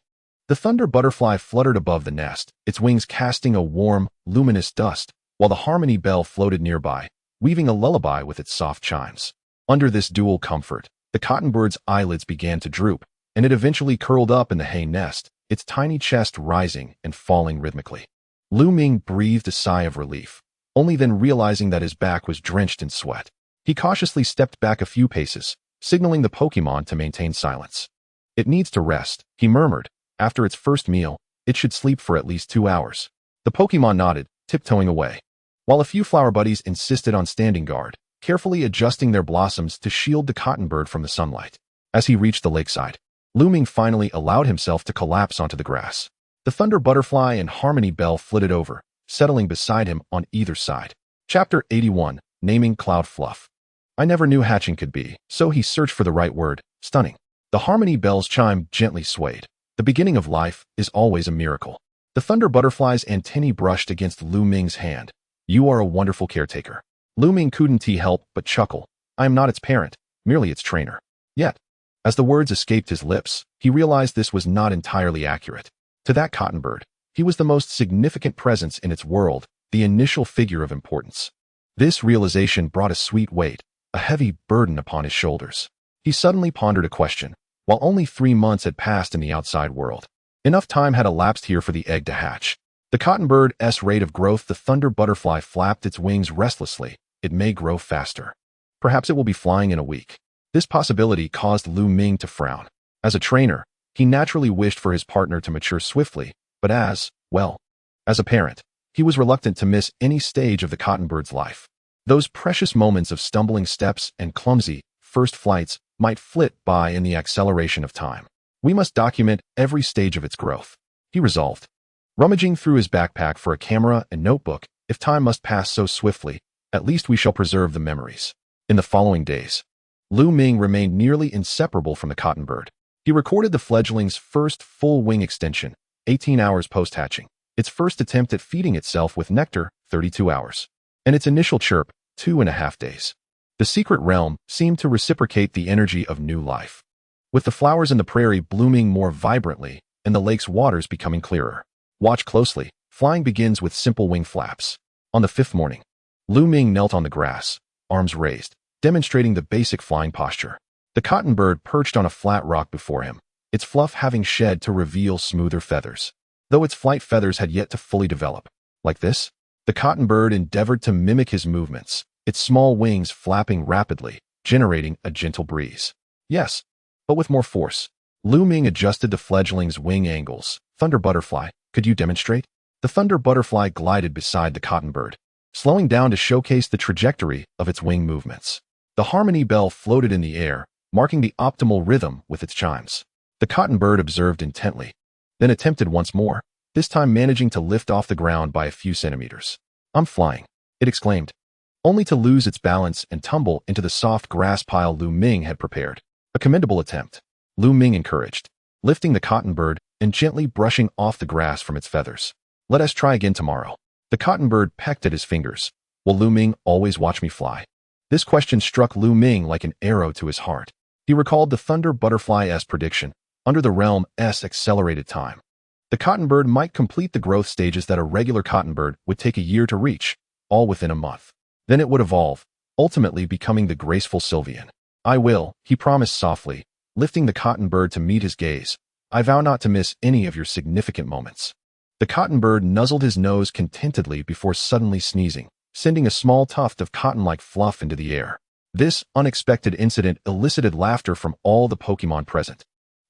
The Thunder Butterfly fluttered above the nest, its wings casting a warm, luminous dust, while the Harmony Bell floated nearby, weaving a lullaby with its soft chimes. Under this dual comfort, the Cottonbird's eyelids began to droop, and it eventually curled up in the hay nest, its tiny chest rising and falling rhythmically. Lu Ming breathed a sigh of relief, only then realizing that his back was drenched in sweat. He cautiously stepped back a few paces, signaling the Pokemon to maintain silence. It needs to rest, he murmured. After its first meal, it should sleep for at least 2 hours. The Pokemon nodded, tiptoeing away, while a few flower buddies insisted on standing guard, carefully adjusting their blossoms to shield the Cottonbird from the sunlight. As he reached the lakeside, Lu Ming finally allowed himself to collapse onto the grass. The Thunder Butterfly and Harmony Bell flitted over, settling beside him on either side. Chapter 81, Naming Cloud Fluff. I never knew hatching could be, so he searched for the right word, stunning. The Harmony Bell's chime gently swayed. The beginning of life is always a miracle. The Thunder Butterfly's antennae brushed against Lu Ming's hand. You are a wonderful caretaker. Lu Ming couldn't help but chuckle. I am not its parent, merely its trainer. Yet, as the words escaped his lips, he realized this was not entirely accurate. To that Cottonbird, he was the most significant presence in its world, the initial figure of importance. This realization brought a sweet weight, a heavy burden upon his shoulders. He suddenly pondered a question. While only 3 months had passed in the outside world, enough time had elapsed here for the egg to hatch. The Cottonbird's rate of growth, the Thunder Butterfly flapped its wings restlessly. It may grow faster. Perhaps it will be flying in a week. This possibility caused Lu Ming to frown. As a trainer, he naturally wished for his partner to mature swiftly, but as a parent, he was reluctant to miss any stage of the Cottonbird's life. Those precious moments of stumbling steps and clumsy, first flights might flit by in the acceleration of time. We must document every stage of its growth, he resolved. Rummaging through his backpack for a camera and notebook, if time must pass so swiftly, at least we shall preserve the memories. In the following days, Lu Ming remained nearly inseparable from the Cottonbird. He recorded the fledgling's first full wing extension, 18 hours post-hatching, its first attempt at feeding itself with nectar, 32 hours, and its initial chirp, 2.5 days. The secret realm seemed to reciprocate the energy of new life, with the flowers in the prairie blooming more vibrantly and the lake's waters becoming clearer. Watch closely. Flying begins with simple wing flaps. On the 5th morning, Lu Ming knelt on the grass, arms raised, demonstrating the basic flying posture. The Cottonbird perched on a flat rock before him, its fluff having shed to reveal smoother feathers, though its flight feathers had yet to fully develop. Like this, the Cottonbird endeavored to mimic his movements, its small wings flapping rapidly, generating a gentle breeze. Yes, but with more force. Lu Ming adjusted the fledgling's wing angles. Thunder Butterfly, could you demonstrate? The Thunder Butterfly glided beside the cotton bird, slowing down to showcase the trajectory of its wing movements. The harmony bell floated in the air, marking the optimal rhythm with its chimes. The cotton bird observed intently, then attempted once more, this time managing to lift off the ground by a few centimeters. I'm flying, it exclaimed, only to lose its balance and tumble into the soft grass pile Lu Ming had prepared. A commendable attempt, Lu Ming encouraged, lifting the cotton bird and gently brushing off the grass from its feathers. Let us try again tomorrow. The cotton bird pecked at his fingers. Will Lu Ming always watch me fly? This question struck Lu Ming like an arrow to his heart. He recalled the Thunder Butterfly's prediction, under the realm's accelerated time. The cotton bird might complete the growth stages that a regular cotton bird would take a year to reach, all within a month. Then it would evolve, ultimately becoming the graceful Sylvian. I will, he promised softly, lifting the cotton bird to meet his gaze. I vow not to miss any of your significant moments. The cotton bird nuzzled his nose contentedly before suddenly sneezing, sending a small tuft of cotton-like fluff into the air. This unexpected incident elicited laughter from all the Pokémon present.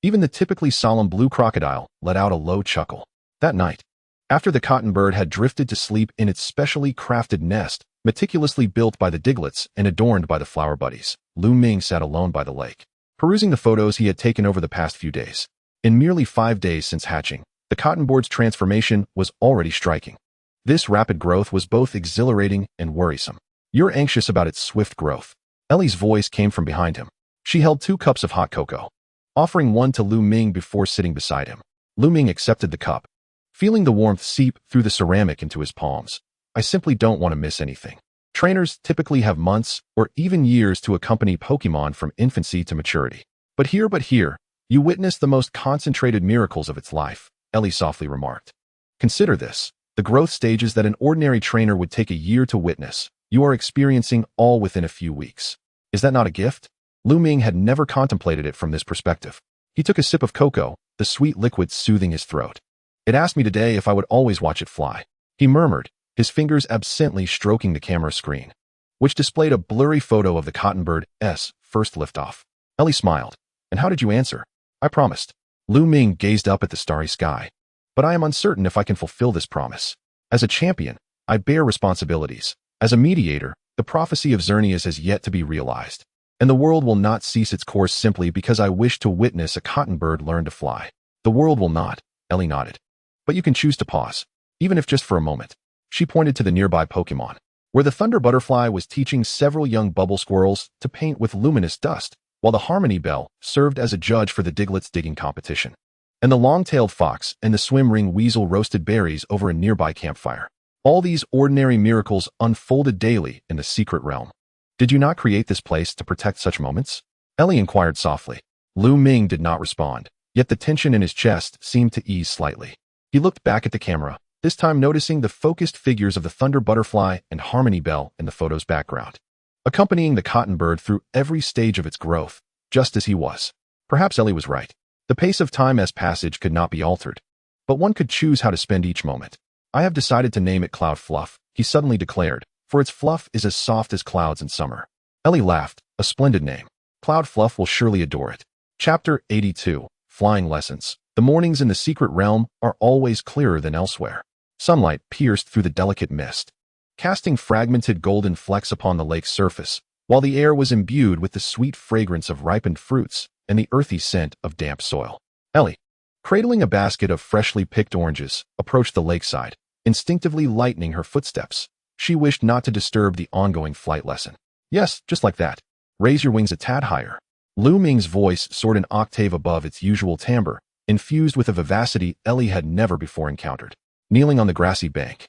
Even the typically solemn blue crocodile let out a low chuckle. That night, after the cotton bird had drifted to sleep in its specially crafted nest, meticulously built by the Diglets and adorned by the flower buddies, Lu Ming sat alone by the lake, perusing the photos he had taken over the past few days. In merely 5 days since hatching, the cotton bird's transformation was already striking. This rapid growth was both exhilarating and worrisome. You're anxious about its swift growth. Ellie's voice came from behind him. She held 2 cups of hot cocoa, offering one to Lu Ming before sitting beside him. Lu Ming accepted the cup, feeling the warmth seep through the ceramic into his palms. I simply don't want to miss anything. Trainers typically have months or even years to accompany Pokémon from infancy to maturity. But here, you witness the most concentrated miracles of its life, Ellie softly remarked. Consider this. The growth stages that an ordinary trainer would take a year to witness, you are experiencing all within a few weeks. Is that not a gift? Lu Ming had never contemplated it from this perspective. He took a sip of cocoa, the sweet liquid soothing his throat. It asked me today if I would always watch it fly, he murmured, his fingers absently stroking the camera screen, which displayed a blurry photo of the cotton bird's first liftoff. Ellie smiled. And how did you answer? I promised. Lu Ming gazed up at the starry sky. But I am uncertain if I can fulfill this promise. As a champion, I bear responsibilities. As a mediator, the prophecy of Xerneas has yet to be realized. And the world will not cease its course simply because I wish to witness a cotton bird learn to fly. The world will not, Ellie nodded. But you can choose to pause, even if just for a moment. She pointed to the nearby Pokémon, where the Thunder Butterfly was teaching several young bubble squirrels to paint with luminous dust, while the Harmony Bell served as a judge for the Diglets digging competition. And the long-tailed fox and the swim-ring weasel roasted berries over a nearby campfire. All these ordinary miracles unfolded daily in the secret realm. Did you not create this place to protect such moments? Ellie inquired softly. Lu Ming did not respond, yet the tension in his chest seemed to ease slightly. He looked back at the camera, this time noticing the focused figures of the Thunder Butterfly and Harmony Bell in the photo's background, accompanying the cotton bird through every stage of its growth, just as he was. Perhaps Ellie was right. The pace of time as passage could not be altered, but one could choose how to spend each moment. I have decided to name it Cloud Fluff, he suddenly declared, for its fluff is as soft as clouds in summer. Ellie laughed. A splendid name. Cloud Fluff will surely adore it. Chapter 82. Flying Lessons. The mornings in the secret realm are always clearer than elsewhere. Sunlight pierced through the delicate mist, casting fragmented golden flecks upon the lake's surface, while the air was imbued with the sweet fragrance of ripened fruits and the earthy scent of damp soil. Ellie, cradling a basket of freshly picked oranges, approached the lakeside, instinctively lightening her footsteps. She wished not to disturb the ongoing flight lesson. Yes, just like that. Raise your wings a tad higher. Lu Ming's voice soared an octave above its usual timbre, infused with a vivacity Ellie had never before encountered. Kneeling on the grassy bank,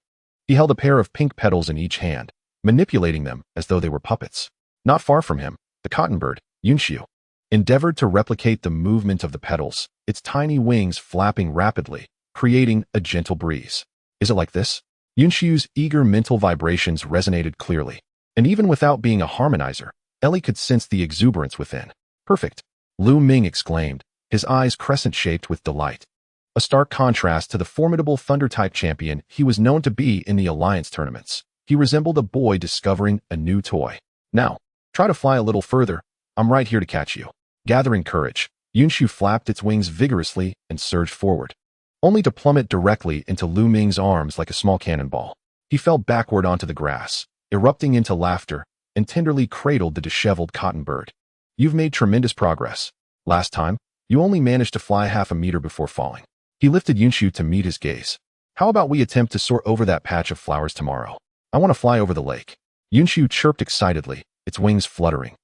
he held a pair of pink petals in each hand, manipulating them as though they were puppets. Not far from him, the cotton bird, Yunxiu, endeavored to replicate the movement of the petals, its tiny wings flapping rapidly, creating a gentle breeze. Is it like this? Yunxiu's eager mental vibrations resonated clearly, and even without being a harmonizer, Ellie could sense the exuberance within. Perfect, Lu Ming exclaimed, his eyes crescent-shaped with delight. A stark contrast to the formidable Thunder-type champion he was known to be in the Alliance tournaments. He resembled a boy discovering a new toy. Now, try to fly a little further. I'm right here to catch you. Gathering courage, Yunshu flapped its wings vigorously and surged forward, only to plummet directly into Lu Ming's arms like a small cannonball. He fell backward onto the grass, erupting into laughter, and tenderly cradled the disheveled cotton bird. You've made tremendous progress. Last time, you only managed to fly half a meter before falling. He lifted Yunshu to meet his gaze. How about we attempt to soar over that patch of flowers tomorrow? I want to fly over the lake. Yunshu chirped excitedly, its wings fluttering.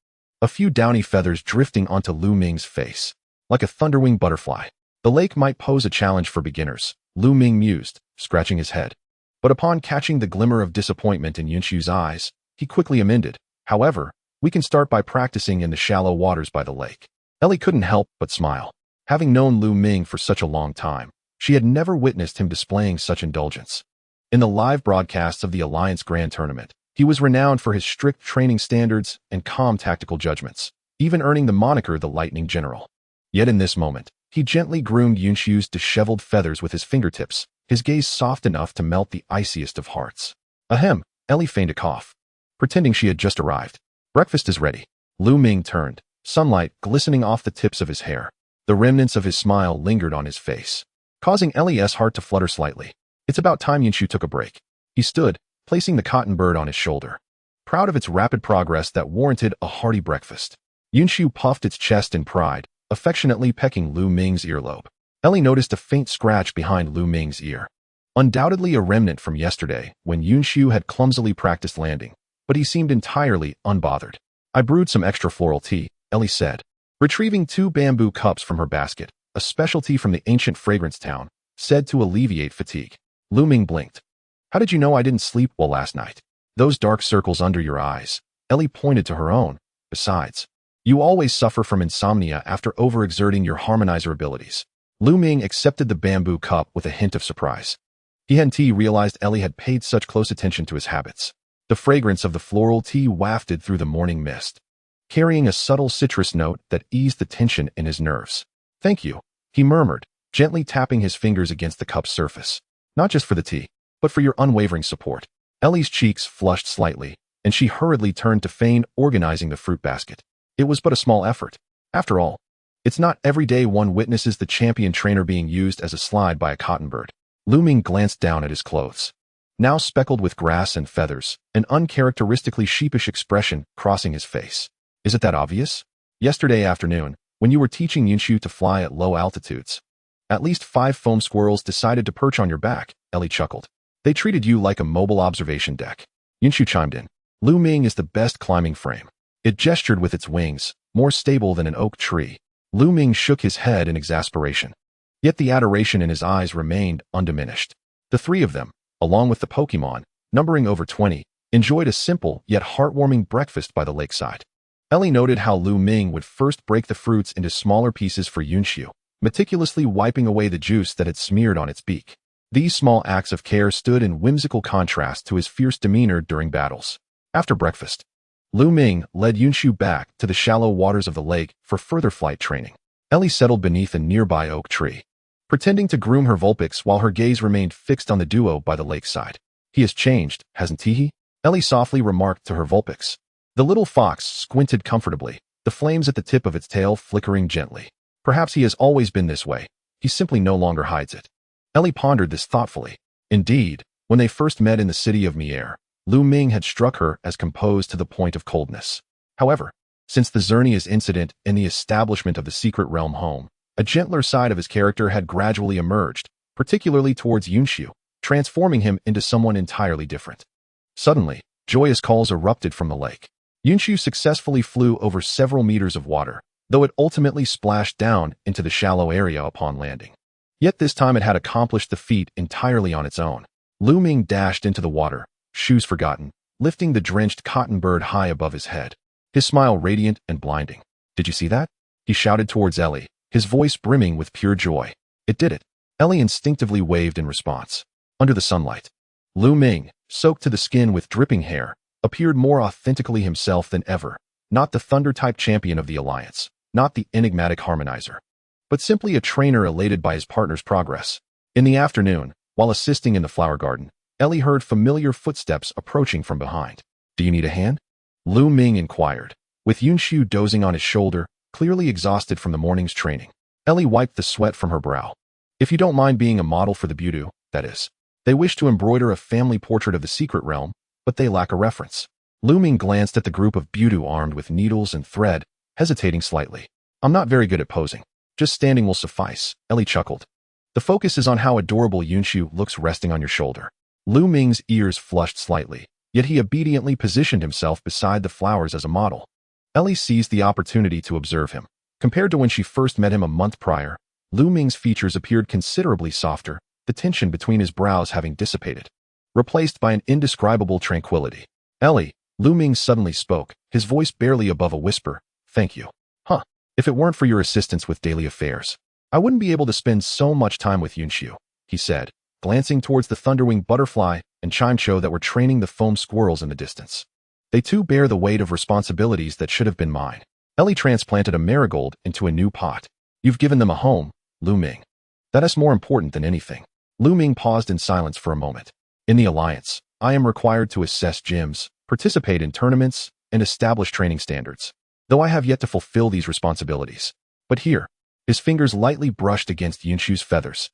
A few downy feathers drifting onto Lu Ming's face. Like a Thunderwing Butterfly. The lake might pose a challenge for beginners, Lu Ming mused, scratching his head. But upon catching the glimmer of disappointment in Yunshu's eyes, he quickly amended. However, we can start by practicing in the shallow waters by the lake. Ellie couldn't help but smile. Having known Lu Ming for such a long time, she had never witnessed him displaying such indulgence. In the live broadcasts of the Alliance Grand Tournament, he was renowned for his strict training standards and calm tactical judgments, even earning the moniker the Lightning General. Yet in this moment, he gently groomed Yunshu's disheveled feathers with his fingertips, his gaze soft enough to melt the iciest of hearts. Ahem, Ellie feigned a cough, pretending she had just arrived. Breakfast is ready. Lu Ming turned, sunlight glistening off the tips of his hair. The remnants of his smile lingered on his face, causing Ellie's heart to flutter slightly. It's about time Yunshu took a break. He stood, placing the cotton bird on his shoulder, proud of its rapid progress that warranted a hearty breakfast. Yunshu puffed its chest in pride, affectionately pecking Lu Ming's earlobe. Ellie noticed a faint scratch behind Lu Ming's ear. Undoubtedly a remnant from yesterday, when Yunshu had clumsily practiced landing, but he seemed entirely unbothered. I brewed some extra floral tea, Ellie said, retrieving 2 bamboo cups from her basket, a specialty from the ancient fragrance town, said to alleviate fatigue. Lu Ming blinked. How did you know I didn't sleep well last night? Those dark circles under your eyes. Ellie pointed to her own. Besides, you always suffer from insomnia after overexerting your harmonizer abilities. Lu Ming accepted the bamboo cup with a hint of surprise. He hadn't realized Ellie had paid such close attention to his habits. The fragrance of the floral tea wafted through the morning mist, carrying a subtle citrus note that eased the tension in his nerves. Thank you, he murmured, gently tapping his fingers against the cup's surface. Not just for the tea, but for your unwavering support. Ellie's cheeks flushed slightly, and she hurriedly turned to feign organizing the fruit basket. It was but a small effort. After all, it's not every day one witnesses the champion trainer being used as a slide by a cotton bird. Lu Ming glanced down at his clothes, now speckled with grass and feathers, an uncharacteristically sheepish expression crossing his face. Is it that obvious? Yesterday afternoon, when you were teaching Yunshu to fly at low altitudes, at least 5 foam squirrels decided to perch on your back, Ellie chuckled. They treated you like a mobile observation deck. Yunshu chimed in. Lu Ming is the best climbing frame. It gestured with its wings, more stable than an oak tree. Lu Ming shook his head in exasperation. Yet the adoration in his eyes remained undiminished. The 3 of them, along with the Pokémon, numbering over 20, enjoyed a simple yet heartwarming breakfast by the lakeside. Ellie noted how Lu Ming would first break the fruits into smaller pieces for Yunshu, meticulously wiping away the juice that had smeared on its beak. These small acts of care stood in whimsical contrast to his fierce demeanor during battles. After breakfast, Lu Ming led Yunshu back to the shallow waters of the lake for further flight training. Ellie settled beneath a nearby oak tree, pretending to groom her Vulpix while her gaze remained fixed on the duo by the lakeside. He has changed, hasn't he? Ellie softly remarked to her Vulpix. The little fox squinted comfortably, the flames at the tip of its tail flickering gently. Perhaps he has always been this way. He simply no longer hides it. Ellie pondered this thoughtfully. Indeed, when they first met in the city of Mier, Lu Ming had struck her as composed to the point of coldness. However, since the Xerneas incident and the establishment of the secret realm home, a gentler side of his character had gradually emerged, particularly towards Yunshu, transforming him into someone entirely different. Suddenly, joyous calls erupted from the lake. Yunshu successfully flew over several meters of water, though it ultimately splashed down into the shallow area upon landing. Yet this time it had accomplished the feat entirely on its own. Lu Ming dashed into the water, shoes forgotten, lifting the drenched cotton bird high above his head, his smile radiant and blinding. Did you see that? He shouted towards Ellie, his voice brimming with pure joy. It did it. Ellie instinctively waved in response. Under the sunlight, Lu Ming, soaked to the skin with dripping hair, appeared more authentically himself than ever, not the Thunder-type champion of the Alliance, not the enigmatic harmonizer, but simply a trainer elated by his partner's progress. In the afternoon, while assisting in the flower garden, Ellie heard familiar footsteps approaching from behind. Do you need a hand? Lu Ming inquired, with Yunshu dozing on his shoulder, clearly exhausted from the morning's training. Ellie wiped the sweat from her brow. If you don't mind being a model for the Budu, that is. They wish to embroider a family portrait of the secret realm, but they lack a reference. Lu Ming glanced at the group of Budu armed with needles and thread, hesitating slightly. I'm not very good at posing. Just standing will suffice, Ellie chuckled. The focus is on how adorable Yunshu looks resting on your shoulder. Lu Ming's ears flushed slightly, yet he obediently positioned himself beside the flowers as a model. Ellie seized the opportunity to observe him. Compared to when she first met him a month prior, Lu Ming's features appeared considerably softer, the tension between his brows having dissipated, replaced by an indescribable tranquility. Ellie, Lu Ming suddenly spoke, his voice barely above a whisper. Thank you. Huh. If it weren't for your assistance with daily affairs, I wouldn't be able to spend so much time with Yunshu, he said, glancing towards the Thunderwing Butterfly and Chimcho that were training the foam squirrels in the distance. They too bear the weight of responsibilities that should have been mine. Ellie transplanted a marigold into a new pot. You've given them a home, Lu Ming. That is more important than anything. Lu Ming paused in silence for a moment. In the Alliance, I am required to assess gyms, participate in tournaments, and establish training standards. Though I have yet to fulfill these responsibilities. But here, his fingers lightly brushed against Yunshu's feathers.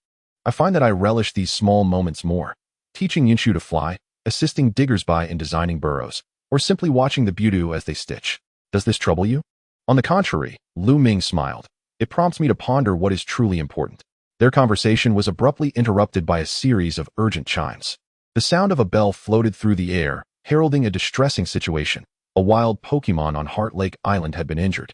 I find that I relish these small moments more. Teaching Yunshu to fly, assisting diggers-by in designing burrows, or simply watching the Budu as they stitch. Does this trouble you? On the contrary, Lu Ming smiled. It prompts me to ponder what is truly important. Their conversation was abruptly interrupted by a series of urgent chimes. The sound of a bell floated through the air, heralding a distressing situation. A wild Pokémon on Heart Lake Island had been injured.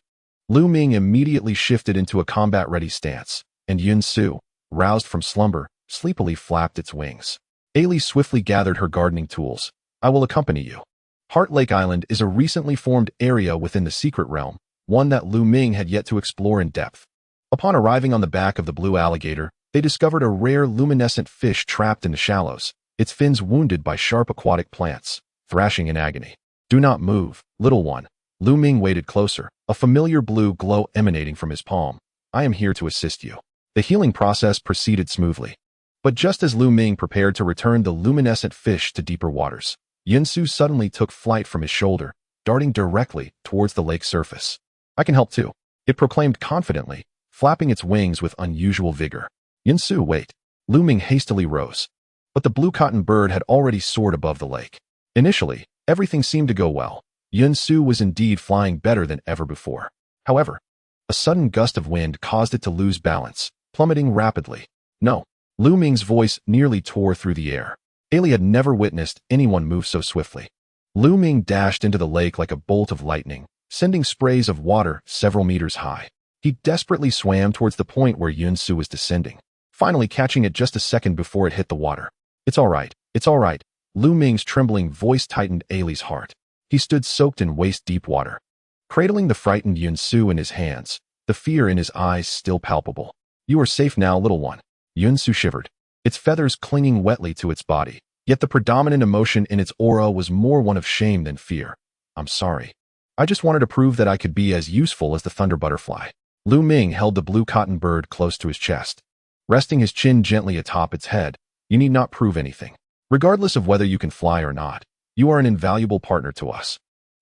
Lu Ming immediately shifted into a combat-ready stance, and Yunsu, roused from slumber, sleepily flapped its wings. Ailey swiftly gathered her gardening tools. I will accompany you. Heart Lake Island is a recently formed area within the secret realm, one that Lu Ming had yet to explore in depth. Upon arriving on the back of the blue alligator, they discovered a rare luminescent fish trapped in the shallows, its fins wounded by sharp aquatic plants, thrashing in agony. Do not move, little one. Lu Ming waited closer, a familiar blue glow emanating from his palm. I am here to assist you. The healing process proceeded smoothly. But just as Lu Ming prepared to return the luminescent fish to deeper waters, Yunsu suddenly took flight from his shoulder, darting directly towards the lake surface. I can help too, it proclaimed confidently, flapping its wings with unusual vigor. Yunsu, wait. Lu Ming hastily rose. But the blue cotton bird had already soared above the lake. Initially, everything seemed to go well. Yunsu was indeed flying better than ever before. However, a sudden gust of wind caused it to lose balance, plummeting rapidly. No. Lu Ming's voice nearly tore through the air. Ailey had never witnessed anyone move so swiftly. Lu Ming dashed into the lake like a bolt of lightning, sending sprays of water several meters high. He desperately swam towards the point where Yunsu was descending, finally catching it just a second before it hit the water. It's all right. It's all right. Lu Ming's trembling voice tightened Ailey's heart. He stood soaked in waist-deep water, cradling the frightened Yunsu in his hands, the fear in his eyes still palpable. You are safe now, little one. Yunsu shivered, its feathers clinging wetly to its body, yet the predominant emotion in its aura was more one of shame than fear. I'm sorry. I just wanted to prove that I could be as useful as the Thunder Butterfly. Lu Ming held the blue cotton bird close to his chest. Resting his chin gently atop its head, you need not prove anything. Regardless of whether you can fly or not, you are an invaluable partner to us.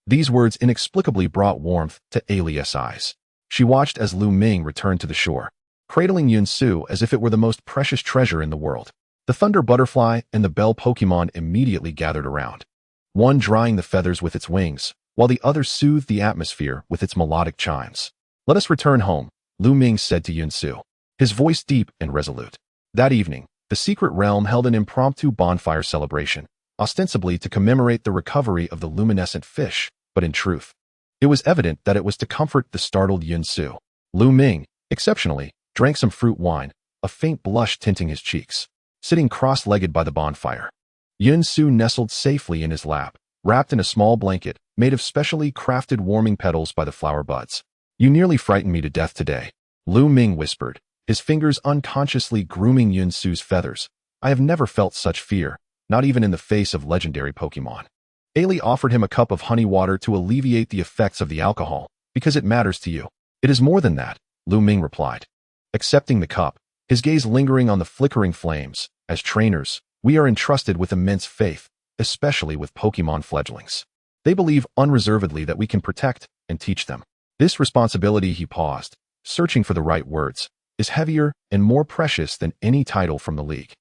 These words inexplicably brought warmth to Ailey's eyes. She watched as Lu Ming returned to the shore, cradling Yunsu as if it were the most precious treasure in the world. The Thunder Butterfly and the Bell Pokémon immediately gathered around, one drying the feathers with its wings, while the other soothed the atmosphere with its melodic chimes. Let us return home, Lu Ming said to Yunsu, his voice deep and resolute. That evening, the secret realm held an impromptu bonfire celebration, ostensibly to commemorate the recovery of the luminescent fish, but in truth, it was evident that it was to comfort the startled Yunsu. Lu Ming, exceptionally, drank some fruit wine, a faint blush tinting his cheeks, sitting cross-legged by the bonfire. Yunsu nestled safely in his lap, wrapped in a small blanket made of specially crafted warming petals by the flower buds. You nearly frightened me to death today, Lu Ming whispered, his fingers unconsciously grooming Yunsu's feathers. I have never felt such fear, not even in the face of legendary Pokémon. Ailey offered him a cup of honey water to alleviate the effects of the alcohol, because it matters to you. It is more than that, Lu Ming replied. Accepting the cup, his gaze lingering on the flickering flames. As trainers, we are entrusted with immense faith, especially with Pokémon fledglings. They believe unreservedly that we can protect and teach them. This responsibility, he paused, searching for the right words, is heavier and more precious than any title from the league.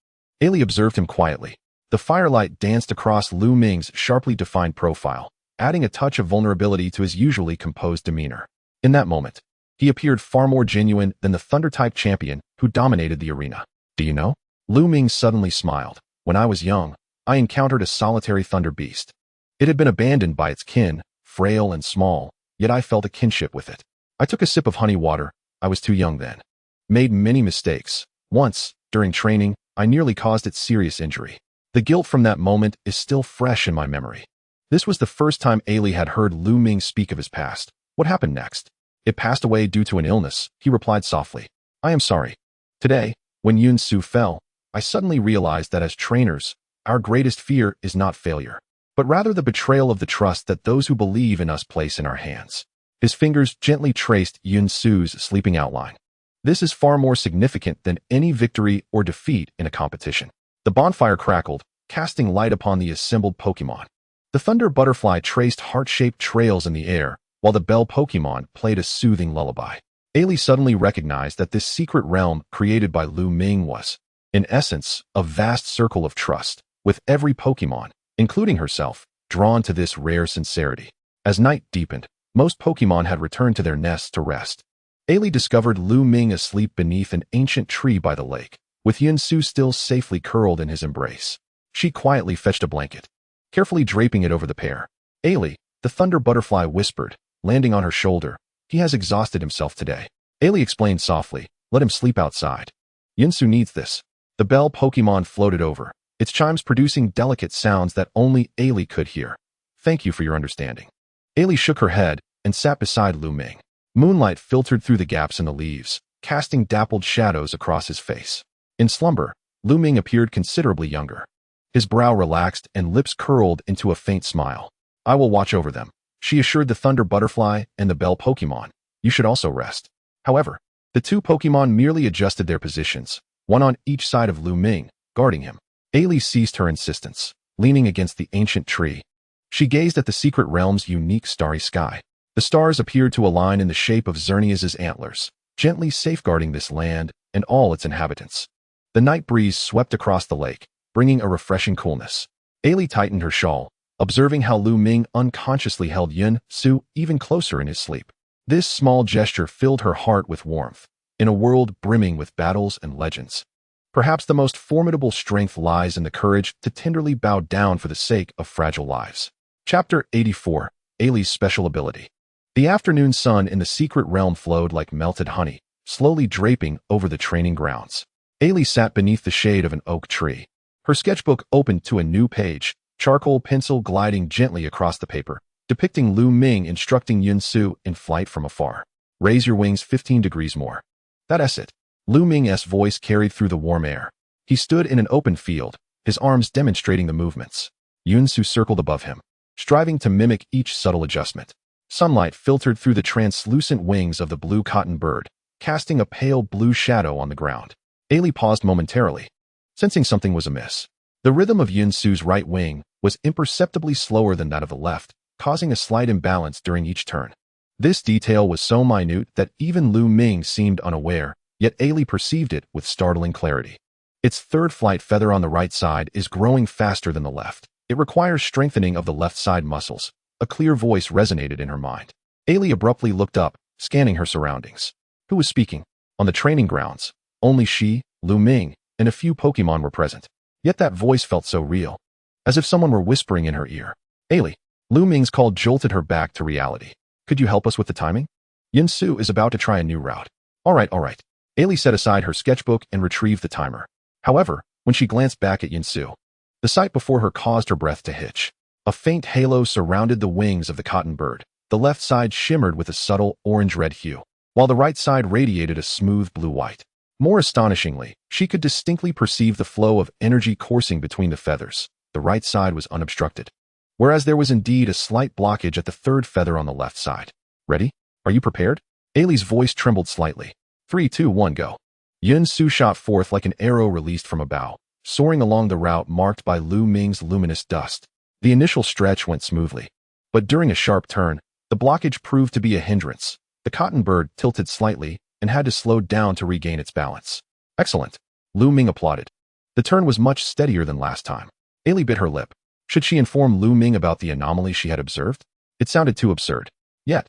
Ailey observed him quietly. The firelight danced across Lu Ming's sharply defined profile, adding a touch of vulnerability to his usually composed demeanor. In that moment, he appeared far more genuine than the Thunder-type champion who dominated the arena. Do you know? Lu Ming suddenly smiled. When I was young, I encountered a solitary Thunder Beast. It had been abandoned by its kin, frail and small, yet I felt a kinship with it. I took a sip of honey water. I was too young then. Made many mistakes. Once, during training, I nearly caused it serious injury. The guilt from that moment is still fresh in my memory. This was the first time Ailey had heard Lu Ming speak of his past. What happened next? It passed away due to an illness, he replied softly. I am sorry. Today, when Yun Su fell, I suddenly realized that as trainers, our greatest fear is not failure, but rather the betrayal of the trust that those who believe in us place in our hands. His fingers gently traced Yun Su's sleeping outline. This is far more significant than any victory or defeat in a competition. The bonfire crackled, casting light upon the assembled Pokémon. The Thunder Butterfly traced heart-shaped trails in the air, while the Bell Pokémon played a soothing lullaby. Ailey suddenly recognized that this secret realm created by Lu Ming was, in essence, a vast circle of trust, with every Pokémon, including herself, drawn to this rare sincerity. As night deepened, most Pokémon had returned to their nests to rest. Ailey discovered Lu Ming asleep beneath an ancient tree by the lake, with Yun Su still safely curled in his embrace. She quietly fetched a blanket, carefully draping it over the pair. Ailey, the Thunder Butterfly whispered, landing on her shoulder, he has exhausted himself today. Ailey explained softly, let him sleep outside. Yun Su needs this. The Bell Pokémon floated over, its chimes producing delicate sounds that only Ailey could hear. Thank you for your understanding. Ailey shook her head and sat beside Lu Ming. Moonlight filtered through the gaps in the leaves, casting dappled shadows across his face. In slumber, Lu Ming appeared considerably younger. His brow relaxed and lips curled into a faint smile. I will watch over them, she assured the Thunder Butterfly and the Bell Pokémon. You should also rest. However, the two Pokémon merely adjusted their positions, one on each side of Lu Ming, guarding him. Ailey ceased her insistence, leaning against the ancient tree. She gazed at the secret realm's unique starry sky. The stars appeared to align in the shape of Xerneas's antlers, gently safeguarding this land and all its inhabitants. The night breeze swept across the lake, bringing a refreshing coolness. Ailey tightened her shawl, observing how Lu Ming unconsciously held Yun Su even closer in his sleep. This small gesture filled her heart with warmth. In a world brimming with battles and legends, perhaps the most formidable strength lies in the courage to tenderly bow down for the sake of fragile lives. Chapter 84. Ailey's Special Ability. The afternoon sun in the secret realm flowed like melted honey, slowly draping over the training grounds. Ailey sat beneath the shade of an oak tree. Her sketchbook opened to a new page, charcoal pencil gliding gently across the paper, depicting Lu Ming instructing Yun Su in flight from afar. Raise your wings 15 degrees more. That's it. Lu Ming's voice carried through the warm air. He stood in an open field, his arms demonstrating the movements. Yun Su circled above him, striving to mimic each subtle adjustment. Sunlight filtered through the translucent wings of the blue cotton bird, casting a pale blue shadow on the ground. Ailey paused momentarily, sensing something was amiss. The rhythm of Yun Su's right wing was imperceptibly slower than that of the left, causing a slight imbalance during each turn. This detail was so minute that even Lu Ming seemed unaware, yet Ailey perceived it with startling clarity. Its third flight feather on the right side is growing faster than the left. It requires strengthening of the left side muscles. A clear voice resonated in her mind. Ailey abruptly looked up, scanning her surroundings. Who was speaking? On the training grounds, only she, Lu Ming, and a few Pokémon were present. Yet that voice felt so real, as if someone were whispering in her ear. Ailey. Lu Ming's call jolted her back to reality. Could you help us with the timing? Yun Su is about to try a new route. All right. Ailey set aside her sketchbook and retrieved the timer. However, when she glanced back at Yun Su, the sight before her caused her breath to hitch. A faint halo surrounded the wings of the cotton bird. The left side shimmered with a subtle orange-red hue, while the right side radiated a smooth blue-white. More astonishingly, she could distinctly perceive the flow of energy coursing between the feathers. The right side was unobstructed, whereas there was indeed a slight blockage at the third feather on the left side. Ready? Are you prepared? Ailey's voice trembled slightly. 3, 2, 1, go. Yun Su shot forth like an arrow released from a bow, soaring along the route marked by Lu Ming's luminous dust. The initial stretch went smoothly, but during a sharp turn, the blockage proved to be a hindrance. The cotton bird tilted slightly and had to slow down to regain its balance. Excellent. Lu Ming applauded. The turn was much steadier than last time. Ailey bit her lip. Should she inform Lu Ming about the anomaly she had observed? It sounded too absurd. Yet,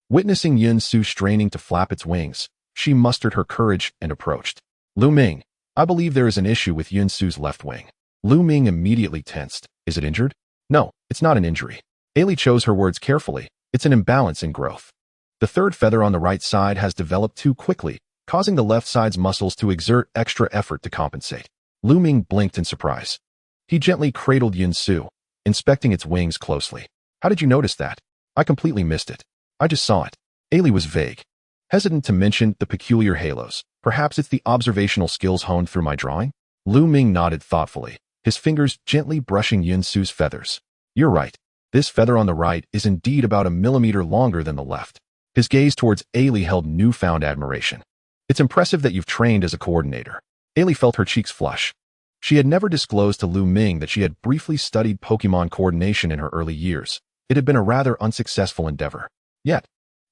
witnessing Yun Su straining to flap its wings, she mustered her courage and approached. Lu Ming, I believe there is an issue with Yun Su's left wing. Lu Ming immediately tensed. Is it injured? No, it's not an injury. Ailey chose her words carefully. It's an imbalance in growth. The third feather on the right side has developed too quickly, causing the left side's muscles to exert extra effort to compensate. Lu Ming blinked in surprise. He gently cradled Yun Su, inspecting its wings closely. How did you notice that? I completely missed it. I just saw it. Ailey was vague, hesitant to mention the peculiar halos. Perhaps it's the observational skills honed through my drawing? Lu Ming nodded thoughtfully, his fingers gently brushing Yun Su's feathers. You're right. This feather on the right is indeed about a millimeter longer than the left. His gaze towards Ailey held newfound admiration. It's impressive that you've trained as a coordinator. Ailey felt her cheeks flush. She had never disclosed to Lu Ming that she had briefly studied Pokémon coordination in her early years. It had been a rather unsuccessful endeavor. Yet,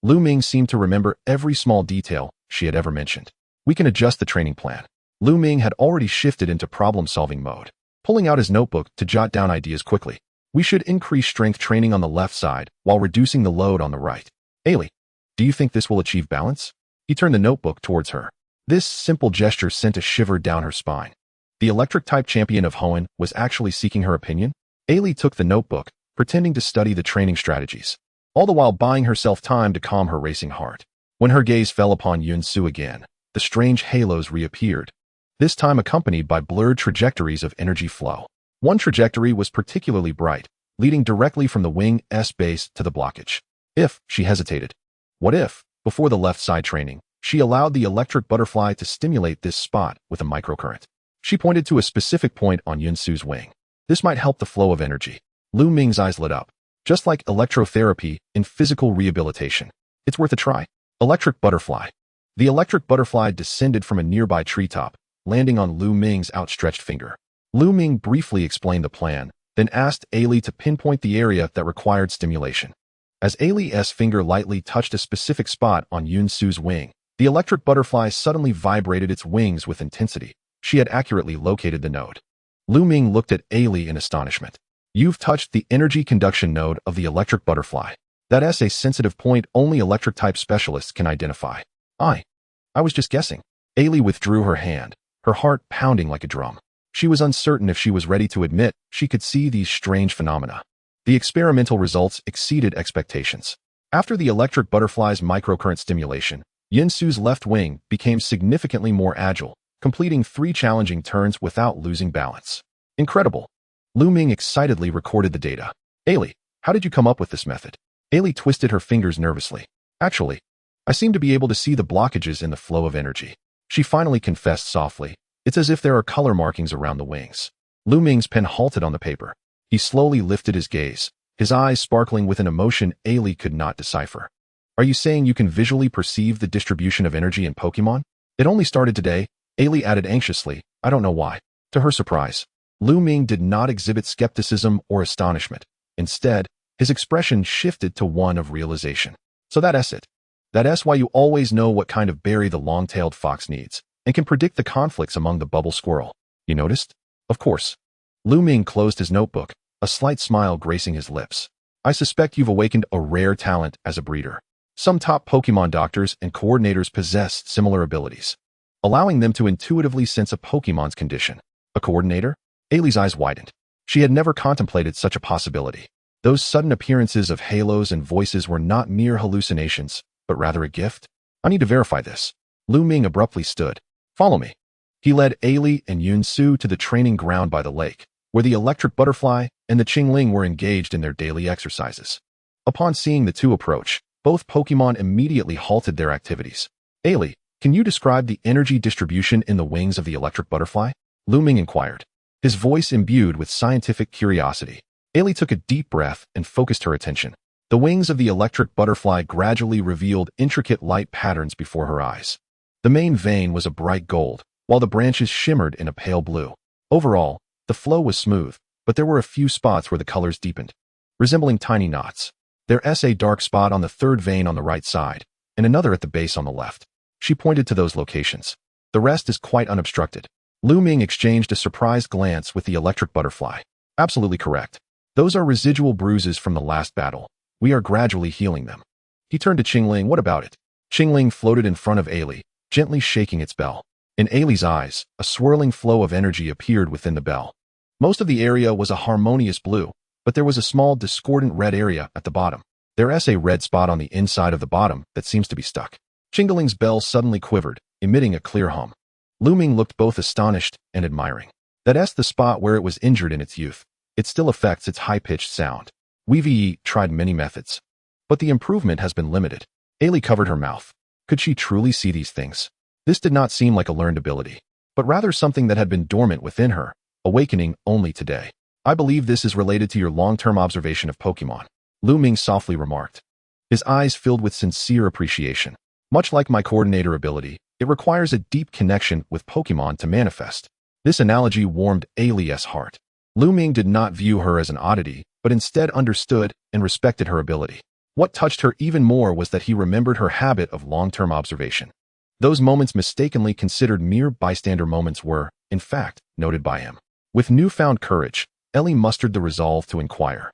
Lu Ming seemed to remember every small detail she had ever mentioned. We can adjust the training plan. Lu Ming had already shifted into problem-solving mode, pulling out his notebook to jot down ideas quickly. We should increase strength training on the left side while reducing the load on the right. Ailey, do you think this will achieve balance? He turned the notebook towards her. This simple gesture sent a shiver down her spine. The electric-type champion of Hoenn was actually seeking her opinion? Ailey took the notebook, pretending to study the training strategies, all the while buying herself time to calm her racing heart. When her gaze fell upon Yun Su again, the strange halos reappeared, this time accompanied by blurred trajectories of energy flow. One trajectory was particularly bright, leading directly from the wing S base to the blockage. She hesitated. What if, before the left side training, she allowed the electric butterfly to stimulate this spot with a microcurrent? She pointed to a specific point on Yun Su's wing. This might help the flow of energy. Lu Ming's eyes lit up. Just like electrotherapy in physical rehabilitation. It's worth a try. Electric butterfly. The electric butterfly descended from a nearby treetop, landing on Lu Ming's outstretched finger. Lu Ming briefly explained the plan, then asked Ailey to pinpoint the area that required stimulation. As Ailey's finger lightly touched a specific spot on Yun Su's wing, the electric butterfly suddenly vibrated its wings with intensity. She had accurately located the node. Lu Ming looked at Ailey in astonishment. You've touched the energy conduction node of the electric butterfly. That's a sensitive point only electric-type specialists can identify. I was just guessing. Ailey withdrew her hand, her heart pounding like a drum. She was uncertain if she was ready to admit she could see these strange phenomena. The experimental results exceeded expectations. After the electric butterfly's microcurrent stimulation, Yun Su's left wing became significantly more agile, completing 3 challenging turns without losing balance. Incredible. Lu Ming excitedly recorded the data. Ailey, how did you come up with this method? Ailey twisted her fingers nervously. Actually, I seem to be able to see the blockages in the flow of energy. She finally confessed softly. It's as if there are color markings around the wings. Lu Ming's pen halted on the paper. He slowly lifted his gaze, his eyes sparkling with an emotion Ailey could not decipher. Are you saying you can visually perceive the distribution of energy in Pokémon? It only started today, Ailey added anxiously. I don't know why. To her surprise, Lu Ming did not exhibit skepticism or astonishment. Instead, his expression shifted to one of realization. So that's it. That's why you always know what kind of berry the long-tailed fox needs, and can predict the conflicts among the bubble squirrel. You noticed? Of course. Lu Ming closed his notebook, a slight smile gracing his lips. I suspect you've awakened a rare talent as a breeder. Some top Pokémon doctors and coordinators possess similar abilities, allowing them to intuitively sense a Pokémon's condition. A coordinator? Ailey's eyes widened. She had never contemplated such a possibility. Those sudden appearances of halos and voices were not mere hallucinations, but rather a gift. I need to verify this. Lu Ming abruptly stood. Follow me. He led Ailey and Yun Su to the training ground by the lake, where the electric butterfly and the Qingling were engaged in their daily exercises. Upon seeing the two approach, both Pokémon immediately halted their activities. Ailey, can you describe the energy distribution in the wings of the electric butterfly? Lu Ming inquired, his voice imbued with scientific curiosity. Ailey took a deep breath and focused her attention. The wings of the electric butterfly gradually revealed intricate light patterns before her eyes. The main vein was a bright gold, while the branches shimmered in a pale blue. Overall, the flow was smooth, but there were a few spots where the colors deepened, resembling tiny knots. There's a dark spot on the third vein on the right side, and another at the base on the left. She pointed to those locations. The rest is quite unobstructed. Lu Ming exchanged a surprised glance with the electric butterfly. Absolutely correct. Those are residual bruises from the last battle. We are gradually healing them. He turned to Qingling. What about it? Qingling floated in front of Ailey, gently shaking its bell. In Ailey's eyes, a swirling flow of energy appeared within the bell. Most of the area was a harmonious blue, but there was a small discordant red area at the bottom. There is a red spot on the inside of the bottom that seems to be stuck. Qingling's bell suddenly quivered, emitting a clear hum. Lu Ming looked both astonished and admiring. That's the spot where it was injured in its youth. It still affects its high-pitched sound. We've tried many methods, but the improvement has been limited. Ailey covered her mouth. Could she truly see these things? This did not seem like a learned ability, but rather something that had been dormant within her, awakening only today. I believe this is related to your long-term observation of Pokémon, Lu Ming softly remarked. His eyes filled with sincere appreciation. Much like my coordinator ability, it requires a deep connection with Pokémon to manifest. This analogy warmed Ailey's heart. Lu Ming did not view her as an oddity, but instead understood and respected her ability. What touched her even more was that he remembered her habit of long-term observation. Those moments mistakenly considered mere bystander moments were, in fact, noted by him. With newfound courage, Ellie mustered the resolve to inquire.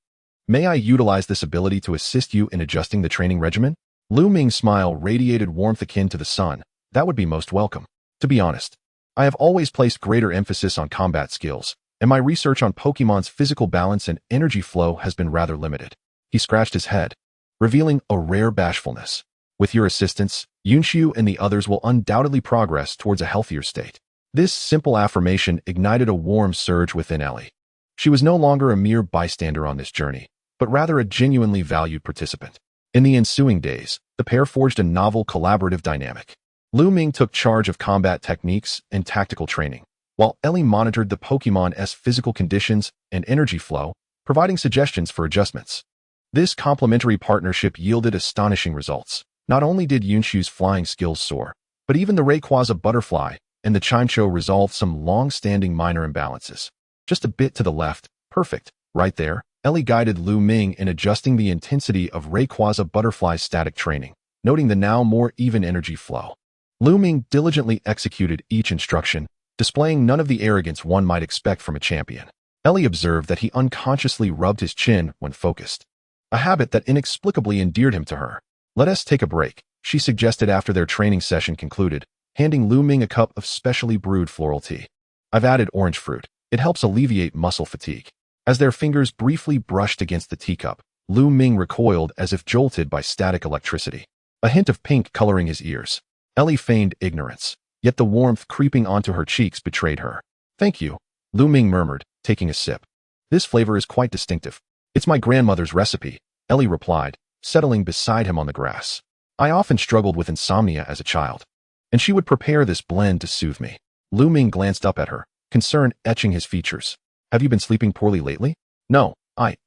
May I utilize this ability to assist you in adjusting the training regimen? Lu Ming's smile radiated warmth akin to the sun. That would be most welcome. To be honest, I have always placed greater emphasis on combat skills, and my research on Pokemon's physical balance and energy flow has been rather limited. He scratched his head, revealing a rare bashfulness. With your assistance, Yunshu and the others will undoubtedly progress towards a healthier state. This simple affirmation ignited a warm surge within Ellie. She was no longer a mere bystander on this journey, but rather a genuinely valued participant. In the ensuing days, the pair forged a novel collaborative dynamic. Lu Ming took charge of combat techniques and tactical training, while Ellie monitored the Pokemon's physical conditions and energy flow, providing suggestions for adjustments. This complementary partnership yielded astonishing results. Not only did Yunshu's flying skills soar, but even the Rayquaza Butterfly and the Chincho resolved some long-standing minor imbalances. Just a bit to the left, perfect, right there. Ellie guided Lu Ming in adjusting the intensity of Rayquaza Butterfly's static training, noting the now more even energy flow. Lu Ming diligently executed each instruction, displaying none of the arrogance one might expect from a champion. Ellie observed that he unconsciously rubbed his chin when focused, a habit that inexplicably endeared him to her. Let us take a break, she suggested after their training session concluded, handing Lu Ming a cup of specially brewed floral tea. I've added orange fruit. It helps alleviate muscle fatigue. As their fingers briefly brushed against the teacup, Lu Ming recoiled as if jolted by static electricity. A hint of pink coloring his ears. Ellie feigned ignorance, yet the warmth creeping onto her cheeks betrayed her. Thank you, Lu Ming murmured, taking a sip. This flavor is quite distinctive. It's my grandmother's recipe, Ellie replied, settling beside him on the grass. I often struggled with insomnia as a child, and she would prepare this blend to soothe me. Lu Ming glanced up at her, concern etching his features. Have you been sleeping poorly lately? No,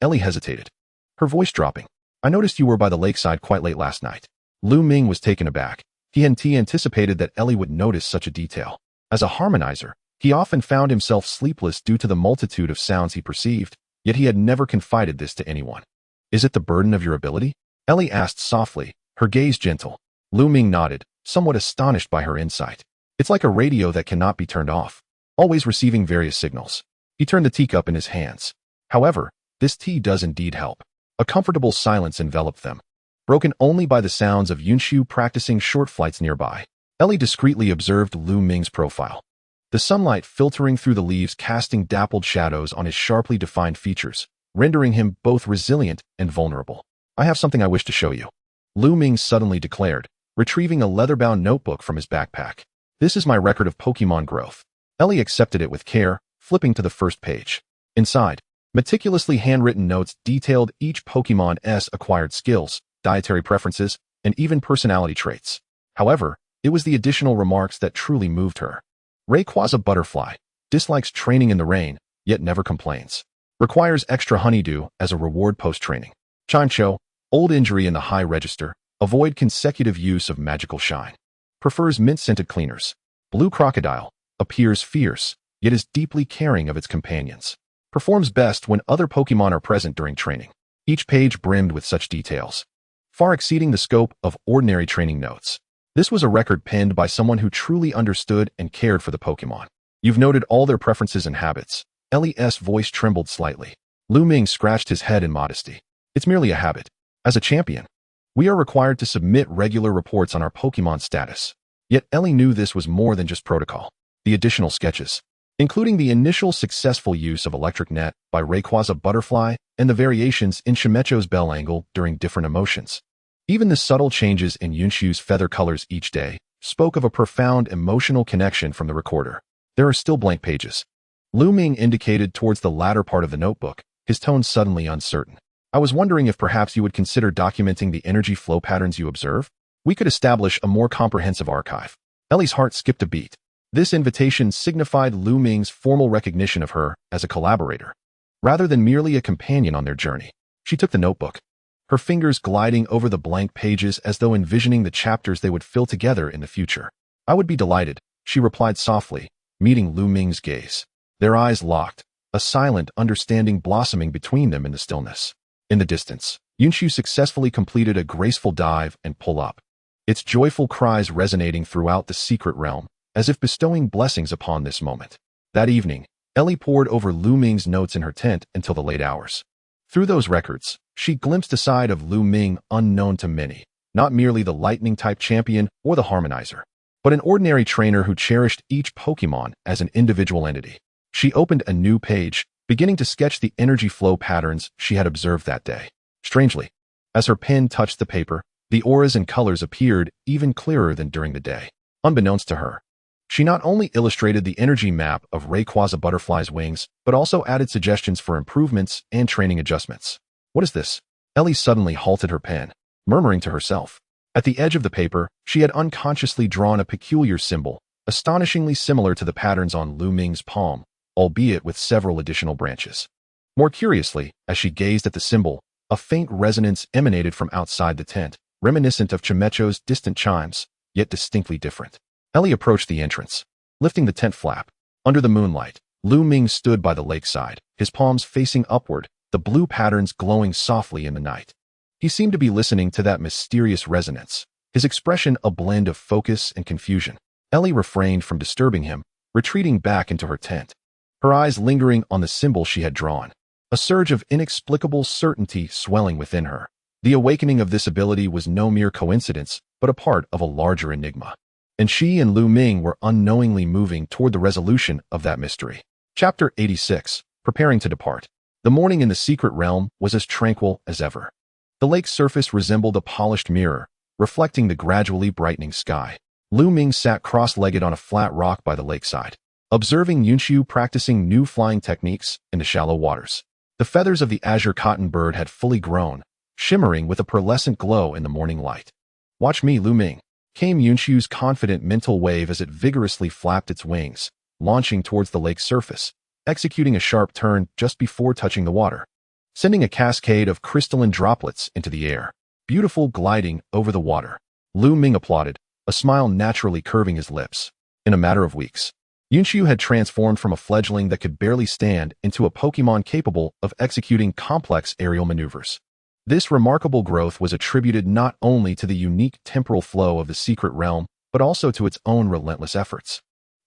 Ellie hesitated, her voice dropping. I noticed you were by the lakeside quite late last night. Lu Ming was taken aback. He anticipated that Ellie would notice such a detail. As a harmonizer, he often found himself sleepless due to the multitude of sounds he perceived, yet he had never confided this to anyone. Is it the burden of your ability? Ellie asked softly, her gaze gentle. Lu Ming nodded, somewhat astonished by her insight. It's like a radio that cannot be turned off, always receiving various signals. He turned the teacup in his hands. However, this tea does indeed help. A comfortable silence enveloped them, broken only by the sounds of Yunshu practicing short flights nearby. Ellie discreetly observed Lu Ming's profile. The sunlight filtering through the leaves casting dappled shadows on his sharply defined features, rendering him both resilient and vulnerable. I have something I wish to show you, Lu Ming suddenly declared, retrieving a leather-bound notebook from his backpack. This is my record of Pokemon growth. Ellie accepted it with care, flipping to the first page. Inside, meticulously handwritten notes detailed each Pokemon's acquired skills, dietary preferences, and even personality traits. However, it was the additional remarks that truly moved her. Rayquaza Butterfly dislikes training in the rain, yet never complains. Requires extra honeydew as a reward post-training. Chincho, old injury in the high register, avoid consecutive use of magical shine. Prefers mint-scented cleaners. Blue Crocodile, appears fierce, yet is deeply caring of its companions. Performs best when other Pokemon are present during training. Each page brimmed with such details. far exceeding the scope of ordinary training notes. This was a record penned by someone who truly understood and cared for the Pokémon. You've noted all their preferences and habits. Ellie's voice trembled slightly. Lu Ming scratched his head in modesty. It's merely a habit. As a champion, we are required to submit regular reports on our Pokémon status. Yet Ellie knew this was more than just protocol. The additional sketches, including the initial successful use of Electric Net by Rayquaza Butterfly and the variations in Shimecho's bell angle during different emotions. Even the subtle changes in Yunshu's feather colors each day spoke of a profound emotional connection from the recorder. There are still blank pages. Lu Ming indicated towards the latter part of the notebook, his tone suddenly uncertain. I was wondering if perhaps you would consider documenting the energy flow patterns you observe. We could establish a more comprehensive archive. Ellie's heart skipped a beat. This invitation signified Lu Ming's formal recognition of her as a collaborator, rather than merely a companion on their journey. She took the notebook, her fingers gliding over the blank pages as though envisioning the chapters they would fill together in the future. I would be delighted, she replied softly, meeting Lu Ming's gaze. Their eyes locked, a silent understanding blossoming between them in the stillness. In the distance, Yunshu successfully completed a graceful dive and pull-up, its joyful cries resonating throughout the secret realm, as if bestowing blessings upon this moment. That evening, Ellie pored over Lu Ming's notes in her tent until the late hours. Through those records, she glimpsed a side of Lu Ming unknown to many, not merely the lightning-type champion or the harmonizer, but an ordinary trainer who cherished each Pokémon as an individual entity. She opened a new page, beginning to sketch the energy flow patterns she had observed that day. Strangely, as her pen touched the paper, the auras and colors appeared even clearer than during the day. Unbeknownst to her, she not only illustrated the energy map of Rayquaza Butterfly's wings, but also added suggestions for improvements and training adjustments. What is this? Ellie suddenly halted her pen, murmuring to herself. At the edge of the paper, she had unconsciously drawn a peculiar symbol, astonishingly similar to the patterns on Lu Ming's palm, albeit with several additional branches. More curiously, as she gazed at the symbol, a faint resonance emanated from outside the tent, reminiscent of Shimecho's distant chimes, yet distinctly different. Ellie approached the entrance, lifting the tent flap. Under the moonlight, Lu Ming stood by the lakeside, his palms facing upward, the blue patterns glowing softly in the night. He seemed to be listening to that mysterious resonance, his expression a blend of focus and confusion. Ellie refrained from disturbing him, retreating back into her tent, her eyes lingering on the symbol she had drawn. A surge of inexplicable certainty swelling within her. The awakening of this ability was no mere coincidence, but a part of a larger enigma. And she and Lu Ming were unknowingly moving toward the resolution of that mystery. Chapter 86. Preparing to depart. The morning in the secret realm was as tranquil as ever. The lake's surface resembled a polished mirror, reflecting the gradually brightening sky. Lu Ming sat cross-legged on a flat rock by the lakeside, observing Yunshu practicing new flying techniques in the shallow waters. The feathers of the azure cotton bird had fully grown, shimmering with a pearlescent glow in the morning light. Watch me, Lu Ming, came Yunshu's confident mental wave as it vigorously flapped its wings, launching towards the lake's surface, executing a sharp turn just before touching the water, sending a cascade of crystalline droplets into the air, beautiful gliding over the water. Lu Ming applauded, a smile naturally curving his lips. In a matter of weeks, Yunshu had transformed from a fledgling that could barely stand into a Pokémon capable of executing complex aerial maneuvers. This remarkable growth was attributed not only to the unique temporal flow of the secret realm, but also to its own relentless efforts.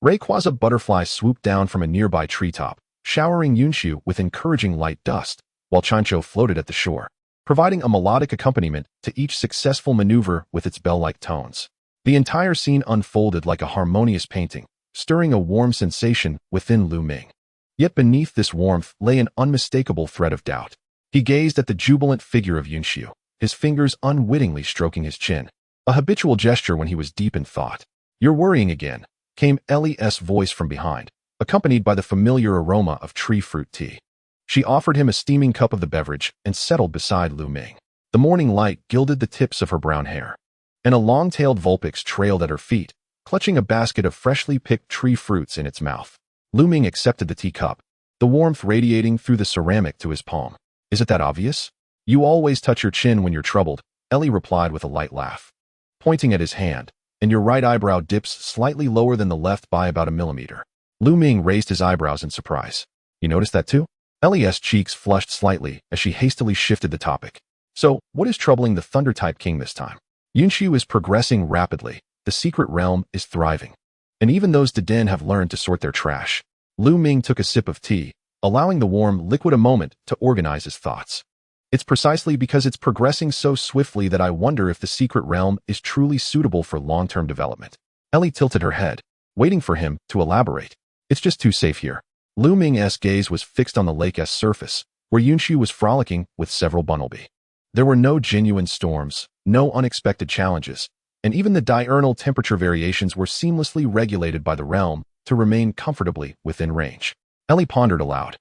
Rayquaza Butterfly swooped down from a nearby treetop, showering Yunshu with encouraging light dust, while Chancho floated at the shore, providing a melodic accompaniment to each successful maneuver with its bell-like tones. The entire scene unfolded like a harmonious painting, stirring a warm sensation within Lu Ming. Yet beneath this warmth lay an unmistakable thread of doubt. He gazed at the jubilant figure of Yunshu, his fingers unwittingly stroking his chin, a habitual gesture when he was deep in thought. "You're worrying again," came Ellie's voice from behind, accompanied by the familiar aroma of tree fruit tea. She offered him a steaming cup of the beverage and settled beside Lu Ming. The morning light gilded the tips of her brown hair, and a long-tailed Vulpix trailed at her feet, clutching a basket of freshly picked tree fruits in its mouth. Lu Ming accepted the teacup, the warmth radiating through the ceramic to his palm. "Is it that obvious? You always touch your chin when you're troubled," Ellie replied with a light laugh, pointing at his hand, "and your right eyebrow dips slightly lower than the left by about a millimeter." Lu Ming raised his eyebrows in surprise. "You noticed that too?" Ellie's cheeks flushed slightly as she hastily shifted the topic. So, what is troubling the Thunder-type king this time? Yunxiu is progressing rapidly. The secret realm is thriving. And even those Deden have learned to sort their trash. Lu Ming took a sip of tea, allowing the warm liquid a moment to organize his thoughts. It's precisely because it's progressing so swiftly that I wonder if the secret realm is truly suitable for long-term development. Ellie tilted her head, waiting for him to elaborate. It's just too safe here. Lu Ming's gaze was fixed on the lake's surface, where Yunxiu was frolicking with several bunnelby. There were no genuine storms, no unexpected challenges, and even the diurnal temperature variations were seamlessly regulated by the realm to remain comfortably within range. Ellie pondered aloud.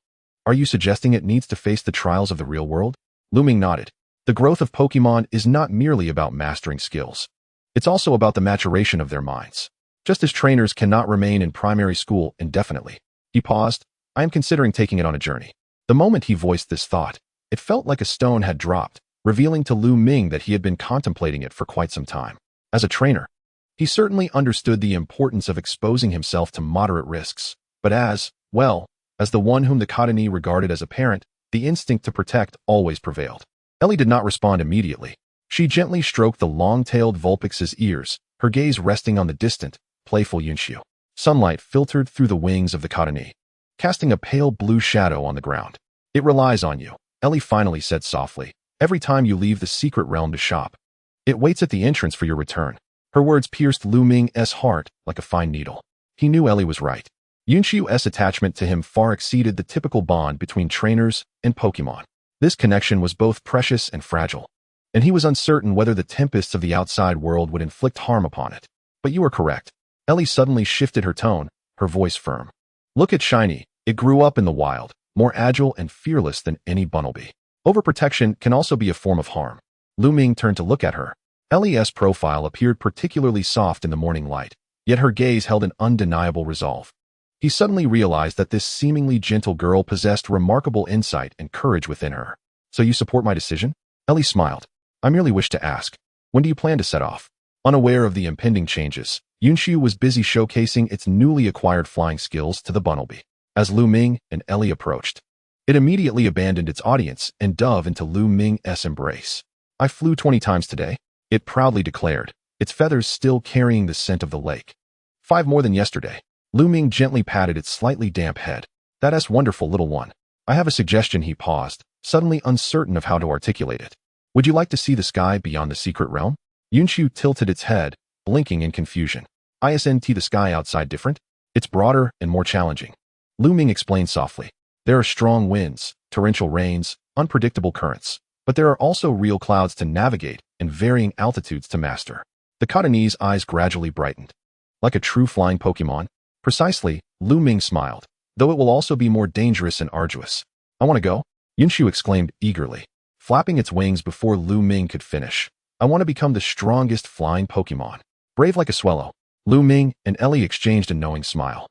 Are you suggesting it needs to face the trials of the real world? Lu Ming nodded. The growth of Pokémon is not merely about mastering skills. It's also about the maturation of their minds. Just as trainers cannot remain in primary school indefinitely. He paused. I am considering taking it on a journey. The moment he voiced this thought, it felt like a stone had dropped, revealing to Lu Ming that he had been contemplating it for quite some time. As a trainer, he certainly understood the importance of exposing himself to moderate risks, but as the one whom the Katani regarded as a parent, the instinct to protect always prevailed. Ellie did not respond immediately. She gently stroked the long-tailed Vulpix's ears, her gaze resting on the distant, playful Yunxiu. Sunlight filtered through the wings of the Katani, casting a pale blue shadow on the ground. It relies on you, Ellie finally said softly, every time you leave the secret realm to shop. It waits at the entrance for your return. Her words pierced Lu Ming's heart like a fine needle. He knew Ellie was right. Yunxiu's attachment to him far exceeded the typical bond between trainers and Pokémon. This connection was both precious and fragile, and he was uncertain whether the tempests of the outside world would inflict harm upon it. But you are correct. Ellie suddenly shifted her tone, her voice firm. Look at Shiny. It grew up in the wild, more agile and fearless than any bunnelby. Overprotection can also be a form of harm. Lu Ming turned to look at her. Ellie's profile appeared particularly soft in the morning light, yet her gaze held an undeniable resolve. He suddenly realized that this seemingly gentle girl possessed remarkable insight and courage within her. So you support my decision? Ellie smiled. I merely wish to ask, when do you plan to set off? Unaware of the impending changes, Yunxiu was busy showcasing its newly acquired flying skills to the bunnelby. As Lu Ming and Ellie approached, it immediately abandoned its audience and dove into Lu Ming's embrace. I flew 20 times today, it proudly declared, its feathers still carrying the scent of the lake. 5 more than yesterday. Lu Ming gently patted its slightly damp head. That's wonderful, little one. I have a suggestion. He paused, suddenly uncertain of how to articulate it. Would you like to see the sky beyond the secret realm? Yunxiu tilted its head, blinking in confusion. Isn't the sky outside different? It's broader and more challenging. Lu Ming explained softly. There are strong winds, torrential rains, unpredictable currents, but there are also real clouds to navigate and varying altitudes to master. The Katani's eyes gradually brightened. Like a true flying Pokémon? Precisely, Lu Ming smiled, though it will also be more dangerous and arduous. I want to go? Yunxiu exclaimed eagerly, flapping its wings before Lu Ming could finish. I want to become the strongest flying Pokémon. Brave like a swallow. Lu Ming and Ellie exchanged a knowing smile.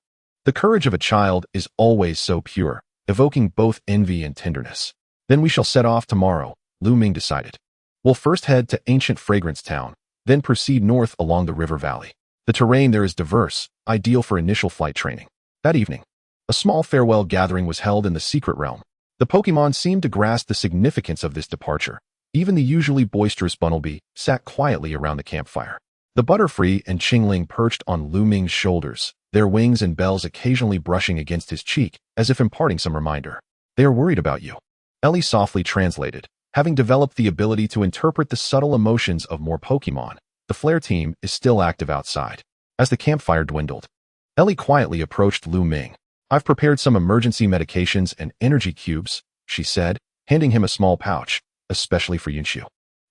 The courage of a child is always so pure, evoking both envy and tenderness. Then we shall set off tomorrow, Lu Ming decided. We'll first head to ancient Fragrance Town, then proceed north along the river valley. The terrain there is diverse, ideal for initial flight training. That evening, a small farewell gathering was held in the secret realm. The Pokémon seemed to grasp the significance of this departure. Even the usually boisterous Bunnelby sat quietly around the campfire. The Butterfree and Qingling perched on Lu Ming's shoulders, their wings and bells occasionally brushing against his cheek, as if imparting some reminder. They are worried about you. Ellie softly translated. Having developed the ability to interpret the subtle emotions of more Pokémon, the Flare team is still active outside. As the campfire dwindled, Ellie quietly approached Lu Ming. I've prepared some emergency medications and energy cubes, she said, handing him a small pouch, especially for Yunxiu.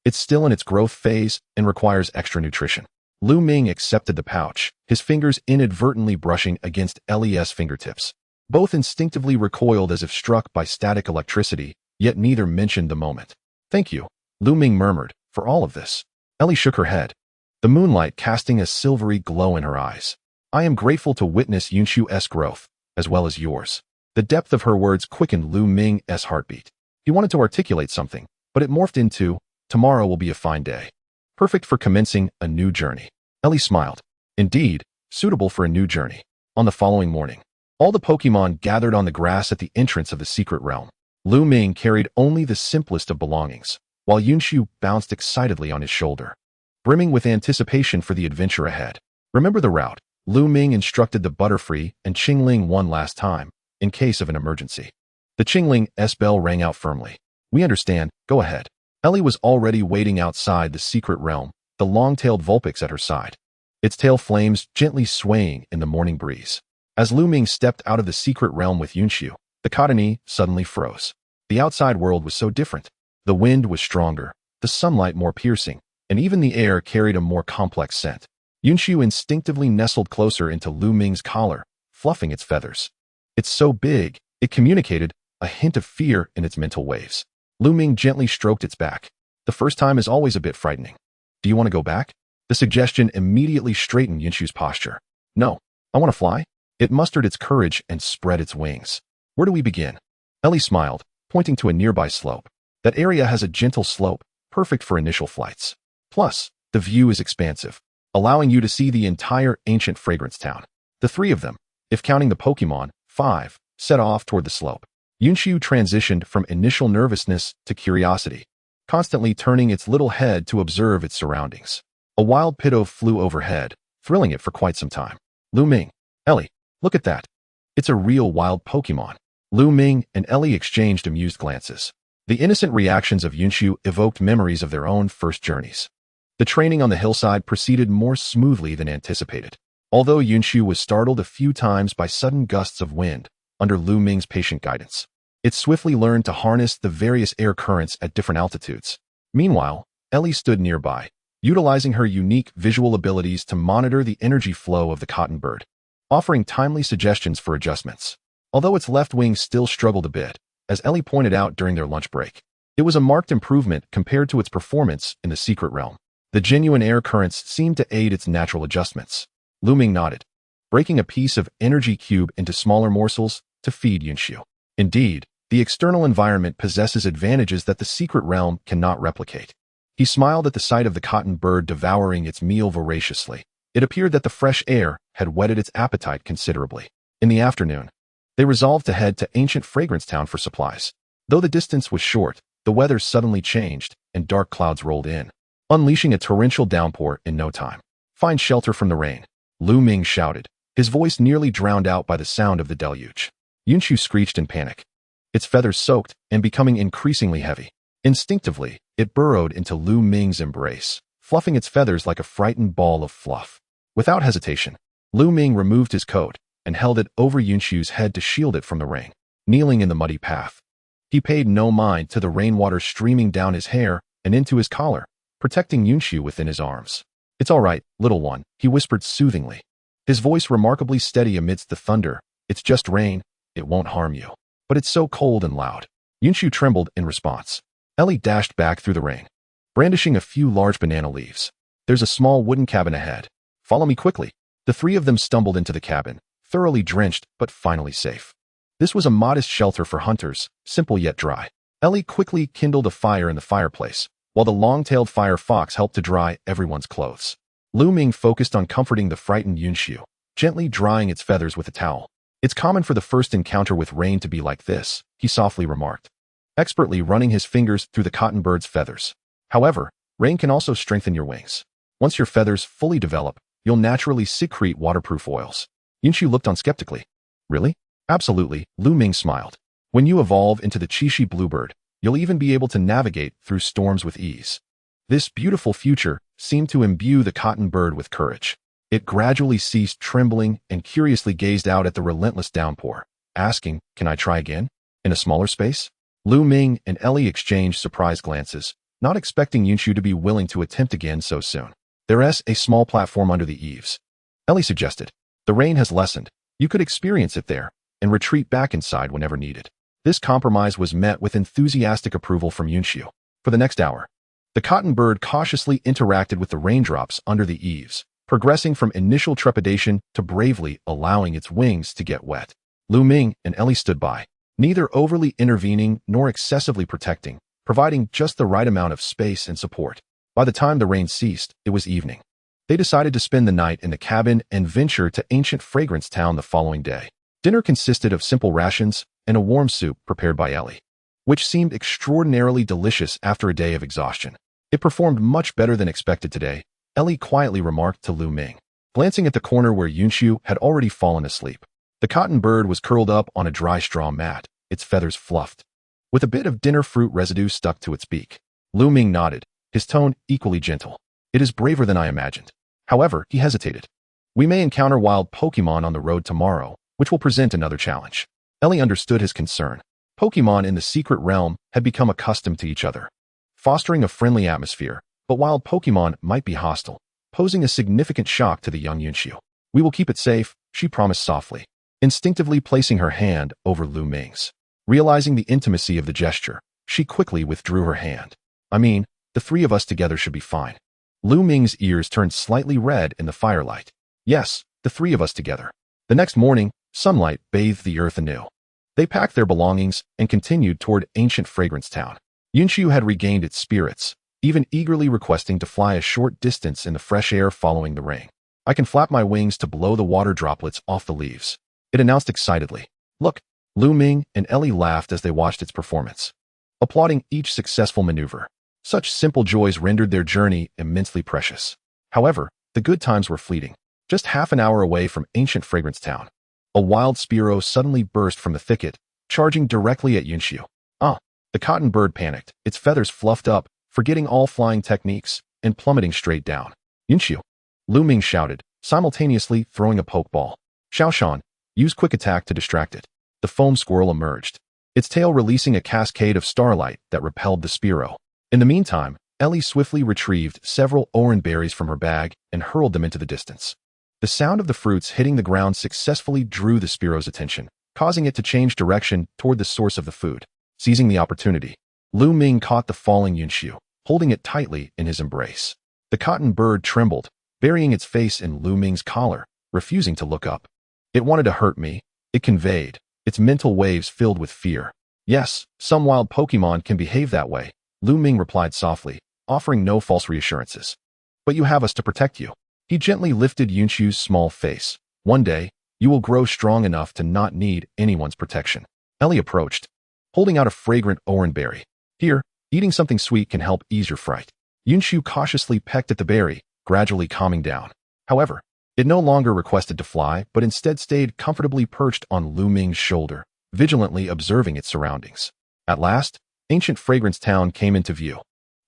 It's still in its growth phase and requires extra nutrition. Lu Ming accepted the pouch, his fingers inadvertently brushing against Ellie's fingertips. Both instinctively recoiled as if struck by static electricity, yet neither mentioned the moment. Thank you, Lu Ming murmured, for all of this. Ellie shook her head, the moonlight casting a silvery glow in her eyes. I am grateful to witness Yunxiu's growth, as well as yours. The depth of her words quickened Lu Ming's heartbeat. He wanted to articulate something, but it morphed into, tomorrow will be a fine day. Perfect for commencing a new journey. Ellie smiled. Indeed, suitable for a new journey. On the following morning, all the Pokémon gathered on the grass at the entrance of the secret realm. Lu Ming carried only the simplest of belongings, while Yunxiu bounced excitedly on his shoulder, brimming with anticipation for the adventure ahead. Remember the route. Lu Ming instructed the Butterfree and Qingling one last time, in case of an emergency. The Qingling's bell rang out firmly. We understand, go ahead. Ellie was already waiting outside the secret realm, the long-tailed Vulpix at her side, its tail flames gently swaying in the morning breeze. As Lu Ming stepped out of the secret realm with Yunxiu, the Cottony suddenly froze. The outside world was so different. The wind was stronger, the sunlight more piercing, and even the air carried a more complex scent. Yunxiu instinctively nestled closer into Lu Ming's collar, fluffing its feathers. It's so big, it communicated a hint of fear in its mental waves. Lu Ming gently stroked its back. The first time is always a bit frightening. Do you want to go back? The suggestion immediately straightened Yunxiu's posture. No, I want to fly. It mustered its courage and spread its wings. Where do we begin? Ellie smiled, pointing to a nearby slope. That area has a gentle slope, perfect for initial flights. Plus, the view is expansive, allowing you to see the entire ancient fragrance town. The three of them, if counting the Pokémon, 5, set off toward the slope. Yunxiu transitioned from initial nervousness to curiosity, constantly turning its little head to observe its surroundings. A wild pitto flew overhead, thrilling it for quite some time. Lu Ming, Ellie, look at that. It's a real wild Pokémon. Lu Ming and Ellie exchanged amused glances. The innocent reactions of Yunxiu evoked memories of their own first journeys. The training on the hillside proceeded more smoothly than anticipated. Although Yunxiu was startled a few times by sudden gusts of wind, under Lu Ming's patient guidance, it swiftly learned to harness the various air currents at different altitudes. Meanwhile, Ellie stood nearby, utilizing her unique visual abilities to monitor the energy flow of the cotton bird, offering timely suggestions for adjustments. Although its left wing still struggled a bit, as Ellie pointed out during their lunch break, it was a marked improvement compared to its performance in the secret realm. The genuine air currents seemed to aid its natural adjustments. Lu Ming nodded, breaking a piece of energy cube into smaller morsels to feed Yunxiu. Indeed, the external environment possesses advantages that the secret realm cannot replicate. He smiled at the sight of the cotton bird devouring its meal voraciously. It appeared that the fresh air had whetted its appetite considerably. In the afternoon, they resolved to head to ancient Fragrance Town for supplies. Though the distance was short, the weather suddenly changed and dark clouds rolled in, unleashing a torrential downpour in no time. Find shelter from the rain, Lu Ming shouted, his voice nearly drowned out by the sound of the deluge. Yunxiu screeched in panic, its feathers soaked and becoming increasingly heavy. Instinctively, it burrowed into Lu Ming's embrace, fluffing its feathers like a frightened ball of fluff. Without hesitation, Lu Ming removed his coat and held it over Yunxiu's head to shield it from the rain. Kneeling in the muddy path, he paid no mind to the rainwater streaming down his hair and into his collar, protecting Yunxiu within his arms. It's all right, little one, he whispered soothingly, his voice remarkably steady amidst the thunder. It's just rain, it won't harm you. But it's so cold and loud. Yunxiu trembled in response. Ellie dashed back through the rain, brandishing a few large banana leaves. There's a small wooden cabin ahead. Follow me quickly. The three of them stumbled into the cabin, thoroughly drenched but finally safe. This was a modest shelter for hunters, simple yet dry. Ellie quickly kindled a fire in the fireplace, while the long-tailed fire fox helped to dry everyone's clothes. Lu Ming focused on comforting the frightened Yunxiu, gently drying its feathers with a towel. It's common for the first encounter with rain to be like this, he softly remarked, expertly running his fingers through the cotton bird's feathers. However, rain can also strengthen your wings. Once your feathers fully develop, you'll naturally secrete waterproof oils. Yunxiu looked on skeptically. Really? Absolutely, Lu Ming smiled. When you evolve into the Qishi bluebird, you'll even be able to navigate through storms with ease. This beautiful future seemed to imbue the cotton bird with courage. It gradually ceased trembling and curiously gazed out at the relentless downpour, asking, "Can I try again? In a smaller space?" Lu Ming and Ellie exchanged surprised glances, not expecting Yunxiu to be willing to attempt again so soon. There's a small platform under the eaves, Ellie suggested. The rain has lessened. You could experience it there and retreat back inside whenever needed. This compromise was met with enthusiastic approval from Yunxiu. For the next hour, the cotton bird cautiously interacted with the raindrops under the eaves, progressing from initial trepidation to bravely allowing its wings to get wet. Lu Ming and Ellie stood by, neither overly intervening nor excessively protecting, providing just the right amount of space and support. By the time the rain ceased, it was evening. They decided to spend the night in the cabin and venture to ancient Fragrance Town the following day. Dinner consisted of simple rations and a warm soup prepared by Ellie. which seemed extraordinarily delicious after a day of exhaustion. It performed much better than expected today, Ellie quietly remarked to Lu Ming, glancing at the corner where Yunshu had already fallen asleep. The cotton bird was curled up on a dry straw mat, its feathers fluffed, with a bit of dinner fruit residue stuck to its beak. Lu Ming nodded, his tone equally gentle. It is braver than I imagined. However, he hesitated. We may encounter wild Pokémon on the road tomorrow, which will present another challenge. Ellie understood his concern. Pokémon in the secret realm had become accustomed to each other, fostering a friendly atmosphere, but wild Pokémon might be hostile, posing a significant shock to the young Yunshu. We will keep it safe, she promised softly, instinctively placing her hand over Lu Ming's. Realizing the intimacy of the gesture, she quickly withdrew her hand. I mean, the three of us together should be fine. Lu Ming's ears turned slightly red in the firelight. Yes, the three of us together. The next morning, sunlight bathed the earth anew. They packed their belongings and continued toward ancient Fragrance Town. Yunshu had regained its spirits, even eagerly requesting to fly a short distance in the fresh air following the rain. I can flap my wings to blow the water droplets off the leaves, it announced excitedly. Look, Lu Ming and Ellie laughed as they watched its performance, applauding each successful maneuver. Such simple joys rendered their journey immensely precious. However, the good times were fleeting. Just half an hour away from ancient Fragrance Town, a wild Spearow suddenly burst from the thicket, charging directly at Yunshu. The cotton bird panicked, its feathers fluffed up, forgetting all flying techniques, and plummeting straight down. Yunshu! Lu Ming shouted, simultaneously throwing a pokeball. Xiaoshan, use quick attack to distract it. The foam squirrel emerged, its tail releasing a cascade of starlight that repelled the Spearow. In the meantime, Ellie swiftly retrieved several oran berries from her bag and hurled them into the distance. The sound of the fruits hitting the ground successfully drew the Spearow's attention, causing it to change direction toward the source of the food. Seizing the opportunity, Lu Ming caught the falling Yunshu, holding it tightly in his embrace. The cotton bird trembled, burying its face in Lu Ming's collar, refusing to look up. It wanted to hurt me, it conveyed, its mental waves filled with fear. Yes, some wild Pokémon can behave that way, Lu Ming replied softly, offering no false reassurances. But you have us to protect you. He gently lifted Yunshu's small face. One day, you will grow strong enough to not need anyone's protection. Ellie approached, holding out a fragrant oran berry. Here, eating something sweet can help ease your fright. Yunshu cautiously pecked at the berry, gradually calming down. However, it no longer requested to fly, but instead stayed comfortably perched on Lu Ming's shoulder, vigilantly observing its surroundings. At last, ancient Fragrance Town came into view.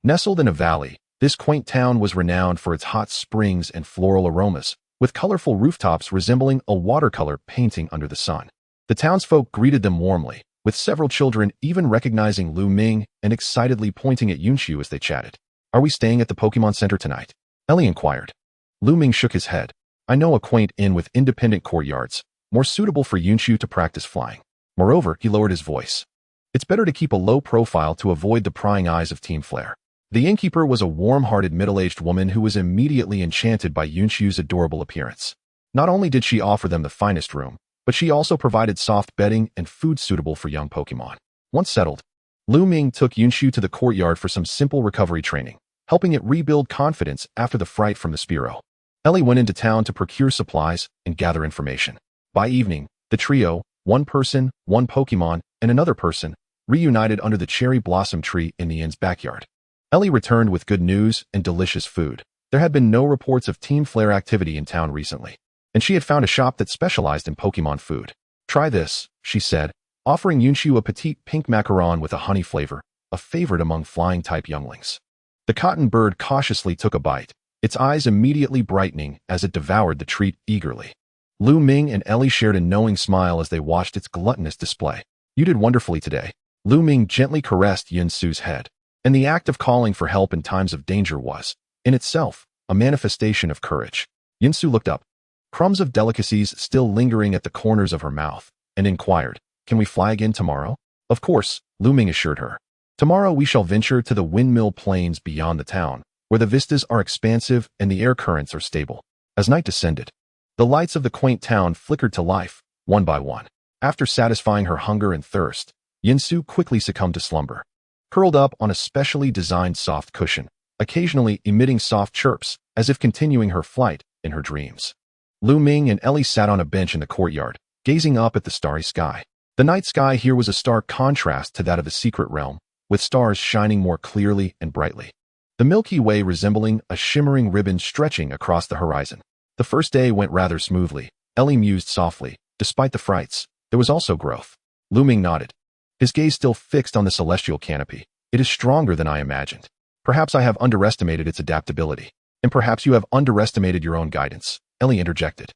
Nestled in a valley, this quaint town was renowned for its hot springs and floral aromas, with colorful rooftops resembling a watercolor painting under the sun. The townsfolk greeted them warmly, with several children even recognizing Lu Ming and excitedly pointing at Yunshu as they chatted. Are we staying at the Pokemon Center tonight? Ellie inquired. Lu Ming shook his head. I know a quaint inn with independent courtyards, more suitable for Yunshu to practice flying. Moreover, he lowered his voice. It's better to keep a low profile to avoid the prying eyes of Team Flare. The innkeeper was a warm-hearted middle-aged woman who was immediately enchanted by Yunshu's adorable appearance. Not only did she offer them the finest room, but she also provided soft bedding and food suitable for young Pokemon. Once settled, Lu Ming took Yunshu to the courtyard for some simple recovery training, helping it rebuild confidence after the fright from the Spearow. Ellie went into town to procure supplies and gather information. By evening, the trio, one person, one Pokemon, and another person, reunited under the cherry blossom tree in the inn's backyard. Ellie returned with good news and delicious food. There had been no reports of Team Flare activity in town recently, and she had found a shop that specialized in Pokemon food. Try this, she said, offering Yunshu a petite pink macaron with a honey flavor, a favorite among flying-type younglings. The cotton bird cautiously took a bite, its eyes immediately brightening as it devoured the treat eagerly. Lu Ming and Ellie shared a knowing smile as they watched its gluttonous display. You did wonderfully today. Lu Ming gently caressed Yunshu's head, and the act of calling for help in times of danger was, in itself, a manifestation of courage. Yunshu looked up, crumbs of delicacies still lingering at the corners of her mouth, and inquired, Can we fly again tomorrow? Of course, Lu Ming assured her. Tomorrow we shall venture to the windmill plains beyond the town, where the vistas are expansive and the air currents are stable. As night descended, the lights of the quaint town flickered to life, one by one. After satisfying her hunger and thirst, Yunshu quickly succumbed to slumber, curled up on a specially designed soft cushion, occasionally emitting soft chirps, as if continuing her flight in her dreams. Lu Ming and Ellie sat on a bench in the courtyard, gazing up at the starry sky. The night sky here was a stark contrast to that of the secret realm, with stars shining more clearly and brightly. The Milky Way resembling a shimmering ribbon stretching across the horizon. The first day went rather smoothly, Ellie mused softly. Despite the frights, there was also growth. Lu Ming nodded, his gaze still fixed on the celestial canopy. It is stronger than I imagined. Perhaps I have underestimated its adaptability. And perhaps you have underestimated your own guidance, Ellie interjected.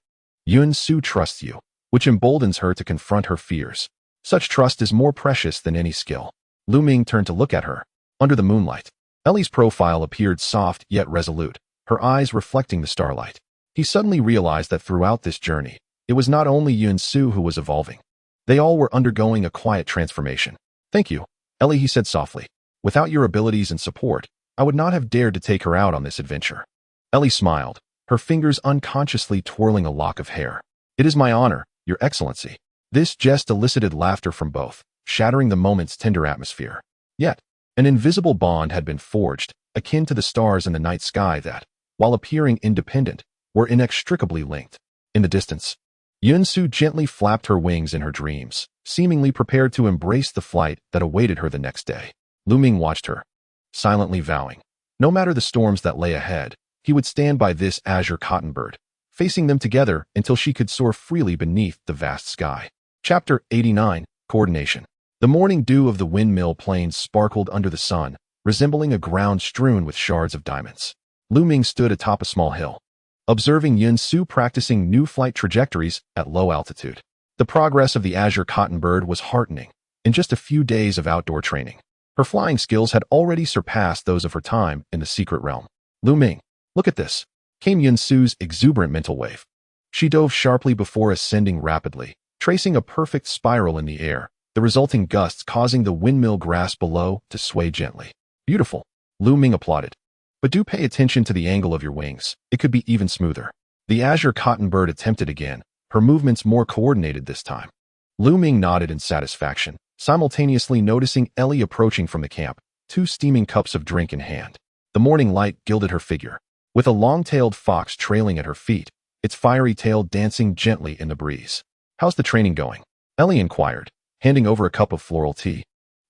Yun-Su trusts you, which emboldens her to confront her fears. Such trust is more precious than any skill. Lu Ming turned to look at her. Under the moonlight, Ellie's profile appeared soft yet resolute, her eyes reflecting the starlight. He suddenly realized that throughout this journey, it was not only Yun-Su who was evolving. They all were undergoing a quiet transformation. Thank you, Ellie, he said softly. Without your abilities and support, I would not have dared to take her out on this adventure. Ellie smiled, her fingers unconsciously twirling a lock of hair. It is my honor, Your Excellency. This jest elicited laughter from both, shattering the moment's tender atmosphere. Yet, an invisible bond had been forged, akin to the stars in the night sky that, while appearing independent, were inextricably linked. In the distance, Yun-Su gently flapped her wings in her dreams, seemingly prepared to embrace the flight that awaited her the next day. Lu Ming watched her, silently vowing, no matter the storms that lay ahead, he would stand by this azure cotton bird, facing them together until she could soar freely beneath the vast sky. Chapter 89, Coordination. The morning dew of the windmill plains sparkled under the sun, resembling a ground strewn with shards of diamonds. Lu Ming stood atop a small hill, observing Yun-Su practicing new flight trajectories at low altitude. The progress of the azure cotton bird was heartening. In just a few days of outdoor training, her flying skills had already surpassed those of her time in the secret realm. Lu Ming, look at this, came Yun-Su's exuberant mental wave. She dove sharply before ascending rapidly, tracing a perfect spiral in the air, the resulting gusts causing the windmill grass below to sway gently. Beautiful, Lu Ming applauded. But do pay attention to the angle of your wings. It could be even smoother. The azure cotton bird attempted again, her movements more coordinated this time. Lu Ming nodded in satisfaction, simultaneously noticing Ellie approaching from the camp, two steaming cups of drink in hand. The morning light gilded her figure, with a long-tailed fox trailing at her feet, its fiery tail dancing gently in the breeze. How's the training going? Ellie inquired, handing over a cup of floral tea.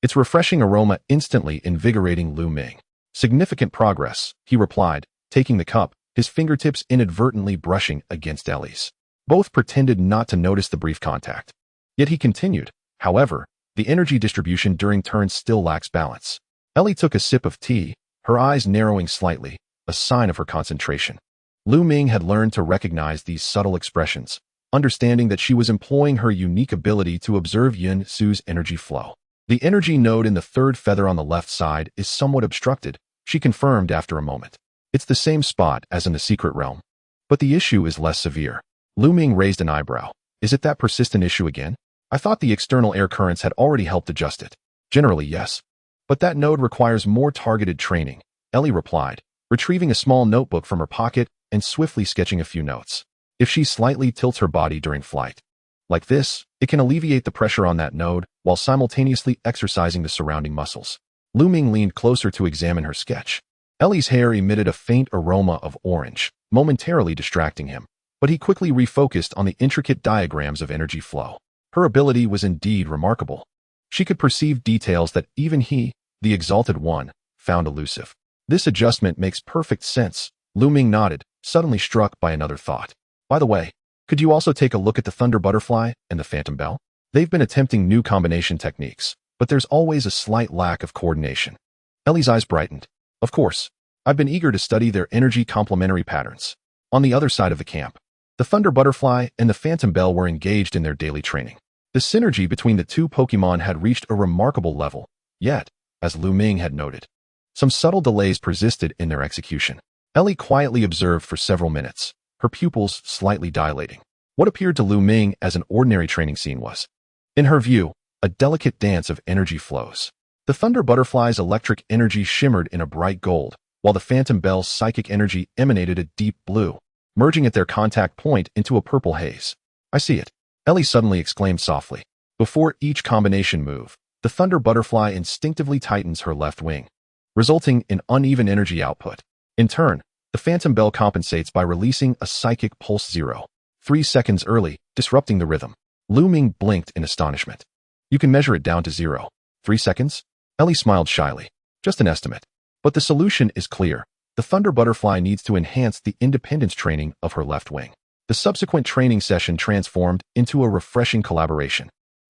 Its refreshing aroma instantly invigorating Lu Ming. Significant progress, he replied, taking the cup, his fingertips inadvertently brushing against Ellie's. Both pretended not to notice the brief contact. Yet he continued, however, the energy distribution during turns still lacks balance. Ellie took a sip of tea, her eyes narrowing slightly, a sign of her concentration. Lu Ming had learned to recognize these subtle expressions, understanding that she was employing her unique ability to observe Yun-Su's energy flow. The energy node in the third feather on the left side is somewhat obstructed, she confirmed after a moment. It's the same spot as in the secret realm. But the issue is less severe. Lu Ming raised an eyebrow. Is it that persistent issue again? I thought the external air currents had already helped adjust it. Generally, yes. But that node requires more targeted training, Ellie replied, retrieving a small notebook from her pocket and swiftly sketching a few notes. If she slightly tilts her body during flight, like this, it can alleviate the pressure on that node while simultaneously exercising the surrounding muscles. Lu Ming leaned closer to examine her sketch. Ellie's hair emitted a faint aroma of orange, momentarily distracting him, but he quickly refocused on the intricate diagrams of energy flow. Her ability was indeed remarkable. She could perceive details that even he, the exalted one, found elusive. This adjustment makes perfect sense, Lu Ming nodded, suddenly struck by another thought. By the way, could you also take a look at the Thunder Butterfly and the Phantom Bell? They've been attempting new combination techniques, but there's always a slight lack of coordination. Ellie's eyes brightened. Of course, I've been eager to study their energy complementary patterns. On the other side of the camp, the Thunder Butterfly and the Phantom Bell were engaged in their daily training. The synergy between the two Pokémon had reached a remarkable level, yet, as Lu Ming had noted, some subtle delays persisted in their execution. Ellie quietly observed for several minutes, her pupils slightly dilating. What appeared to Lu Ming as an ordinary training scene was, in her view, a delicate dance of energy flows. The Thunder Butterfly's electric energy shimmered in a bright gold, while the Phantom Bell's psychic energy emanated a deep blue, merging at their contact point into a purple haze. I see it, Ellie suddenly exclaimed softly. Before each combination move, the Thunder Butterfly instinctively tightens her left wing, resulting in uneven energy output. In turn, the Phantom Bell compensates by releasing a psychic pulse 0.3 seconds early, disrupting the rhythm. Lu Ming blinked in astonishment. You can measure it down to 0. 3 seconds? Ellie smiled shyly. Just an estimate. But the solution is clear. The Thunder Butterfly needs to enhance the independence training of her left wing. The subsequent training session transformed into a refreshing collaboration.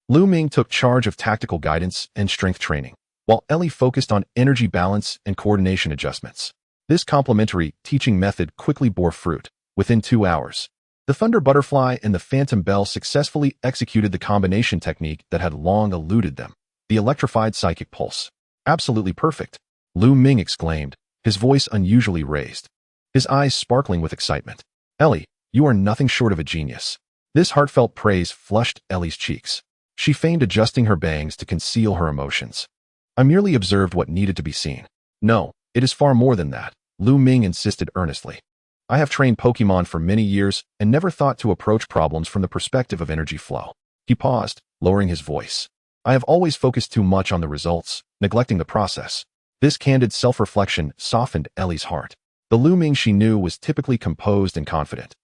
Lu Ming took charge of tactical guidance and strength training, while Ellie focused on energy balance and coordination adjustments. This complementary teaching method quickly bore fruit. Within 2 hours, the Thunder Butterfly and the Phantom Bell successfully executed the combination technique that had long eluded them, the electrified psychic pulse. Absolutely perfect, Lu Ming exclaimed, his voice unusually raised, his eyes sparkling with excitement. Ellie, you are nothing short of a genius. This heartfelt praise flushed Ellie's cheeks. She feigned adjusting her bangs to conceal her emotions. I merely observed what needed to be seen. No, it is far more than that, Lu Ming insisted earnestly. I have trained Pokémon for many years and never thought to approach problems from the perspective of energy flow. He paused, lowering his voice. I have always focused too much on the results, neglecting the process. This candid self-reflection softened Ellie's heart. The Lu Ming she knew was typically composed and confident,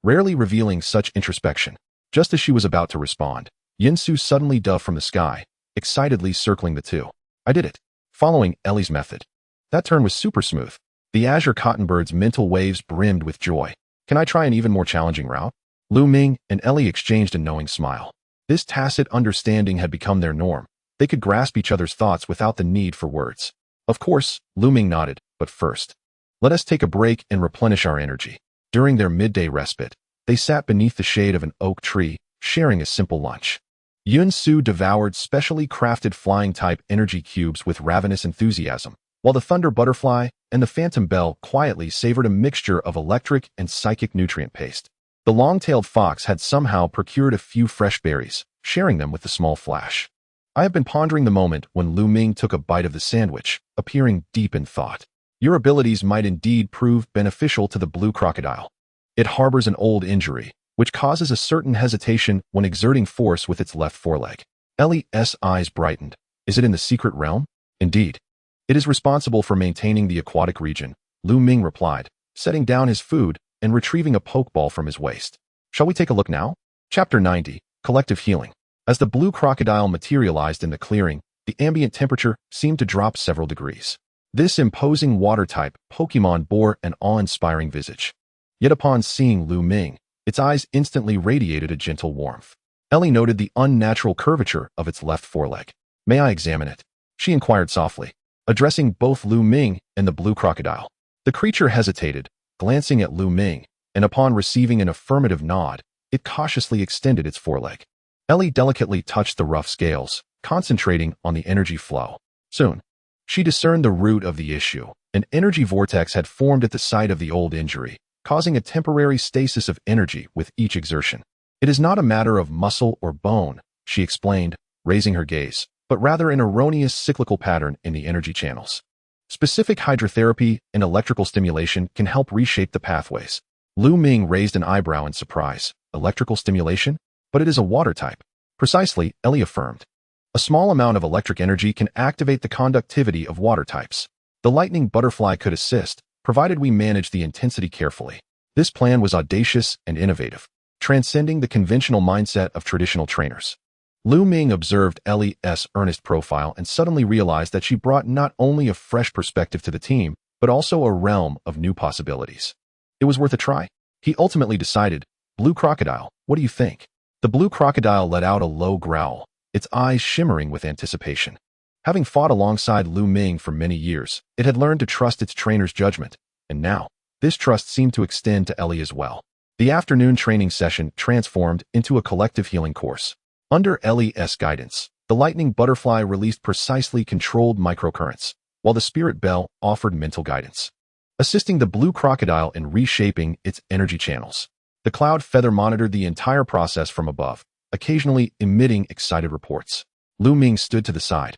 rarely revealing such introspection. Just as she was about to respond, Yinsu suddenly dove from the sky, excitedly circling the two. I did it, following Ellie's method. That turn was super smooth. The Azure Cottonbird's mental waves brimmed with joy. Can I try an even more challenging route? Lu Ming and Ellie exchanged a knowing smile. This tacit understanding had become their norm. They could grasp each other's thoughts without the need for words. Of course, Lu Ming nodded, but first, let us take a break and replenish our energy. During their midday respite, they sat beneath the shade of an oak tree, sharing a simple lunch. Yun-Su devoured specially crafted flying-type energy cubes with ravenous enthusiasm, while the Thunder Butterfly and the Phantom Bell quietly savored a mixture of electric and psychic nutrient paste. The long-tailed fox had somehow procured a few fresh berries, sharing them with the small Flash. I have been pondering the moment when Lu Ming took a bite of the sandwich, appearing deep in thought. Your abilities might indeed prove beneficial to the blue crocodile. It harbors an old injury, which causes a certain hesitation when exerting force with its left foreleg. Ellie's eyes brightened. Is it in the secret realm? Indeed. It is responsible for maintaining the aquatic region, Lu Ming replied, setting down his food and retrieving a pokeball from his waist. Shall we take a look now? Chapter 90, Collective Healing. As the blue crocodile materialized in the clearing, the ambient temperature seemed to drop several degrees. This imposing water-type Pokémon bore an awe-inspiring visage. Yet upon seeing Lu Ming, its eyes instantly radiated a gentle warmth. Ellie noted the unnatural curvature of its left foreleg. May I examine it? She inquired softly, addressing both Lu Ming and the blue crocodile. The creature hesitated, glancing at Lu Ming, and upon receiving an affirmative nod, it cautiously extended its foreleg. Ellie delicately touched the rough scales, concentrating on the energy flow. Soon, she discerned the root of the issue. An energy vortex had formed at the site of the old injury, causing a temporary stasis of energy with each exertion. It is not a matter of muscle or bone, she explained, raising her gaze, but rather an erroneous cyclical pattern in the energy channels. Specific hydrotherapy and electrical stimulation can help reshape the pathways. Lu Ming raised an eyebrow in surprise. Electrical stimulation? But it is a water type. Precisely, Ellie affirmed. A small amount of electric energy can activate the conductivity of water types. The lightning butterfly could assist, provided we manage the intensity carefully. This plan was audacious and innovative, transcending the conventional mindset of traditional trainers. Lu Ming observed Ellie's earnest profile and suddenly realized that she brought not only a fresh perspective to the team, but also a realm of new possibilities. It was worth a try. He ultimately decided, Blue Crocodile, what do you think? The blue crocodile let out a low growl, its eyes shimmering with anticipation. Having fought alongside Lu Ming for many years, it had learned to trust its trainer's judgment, and now, this trust seemed to extend to Ellie as well. The afternoon training session transformed into a collective healing course. Under Ellie's guidance, the lightning butterfly released precisely controlled microcurrents, while the spirit bell offered mental guidance, assisting the blue crocodile in reshaping its energy channels. The cloud feather monitored the entire process from above, occasionally emitting excited reports. Lu Ming stood to the side,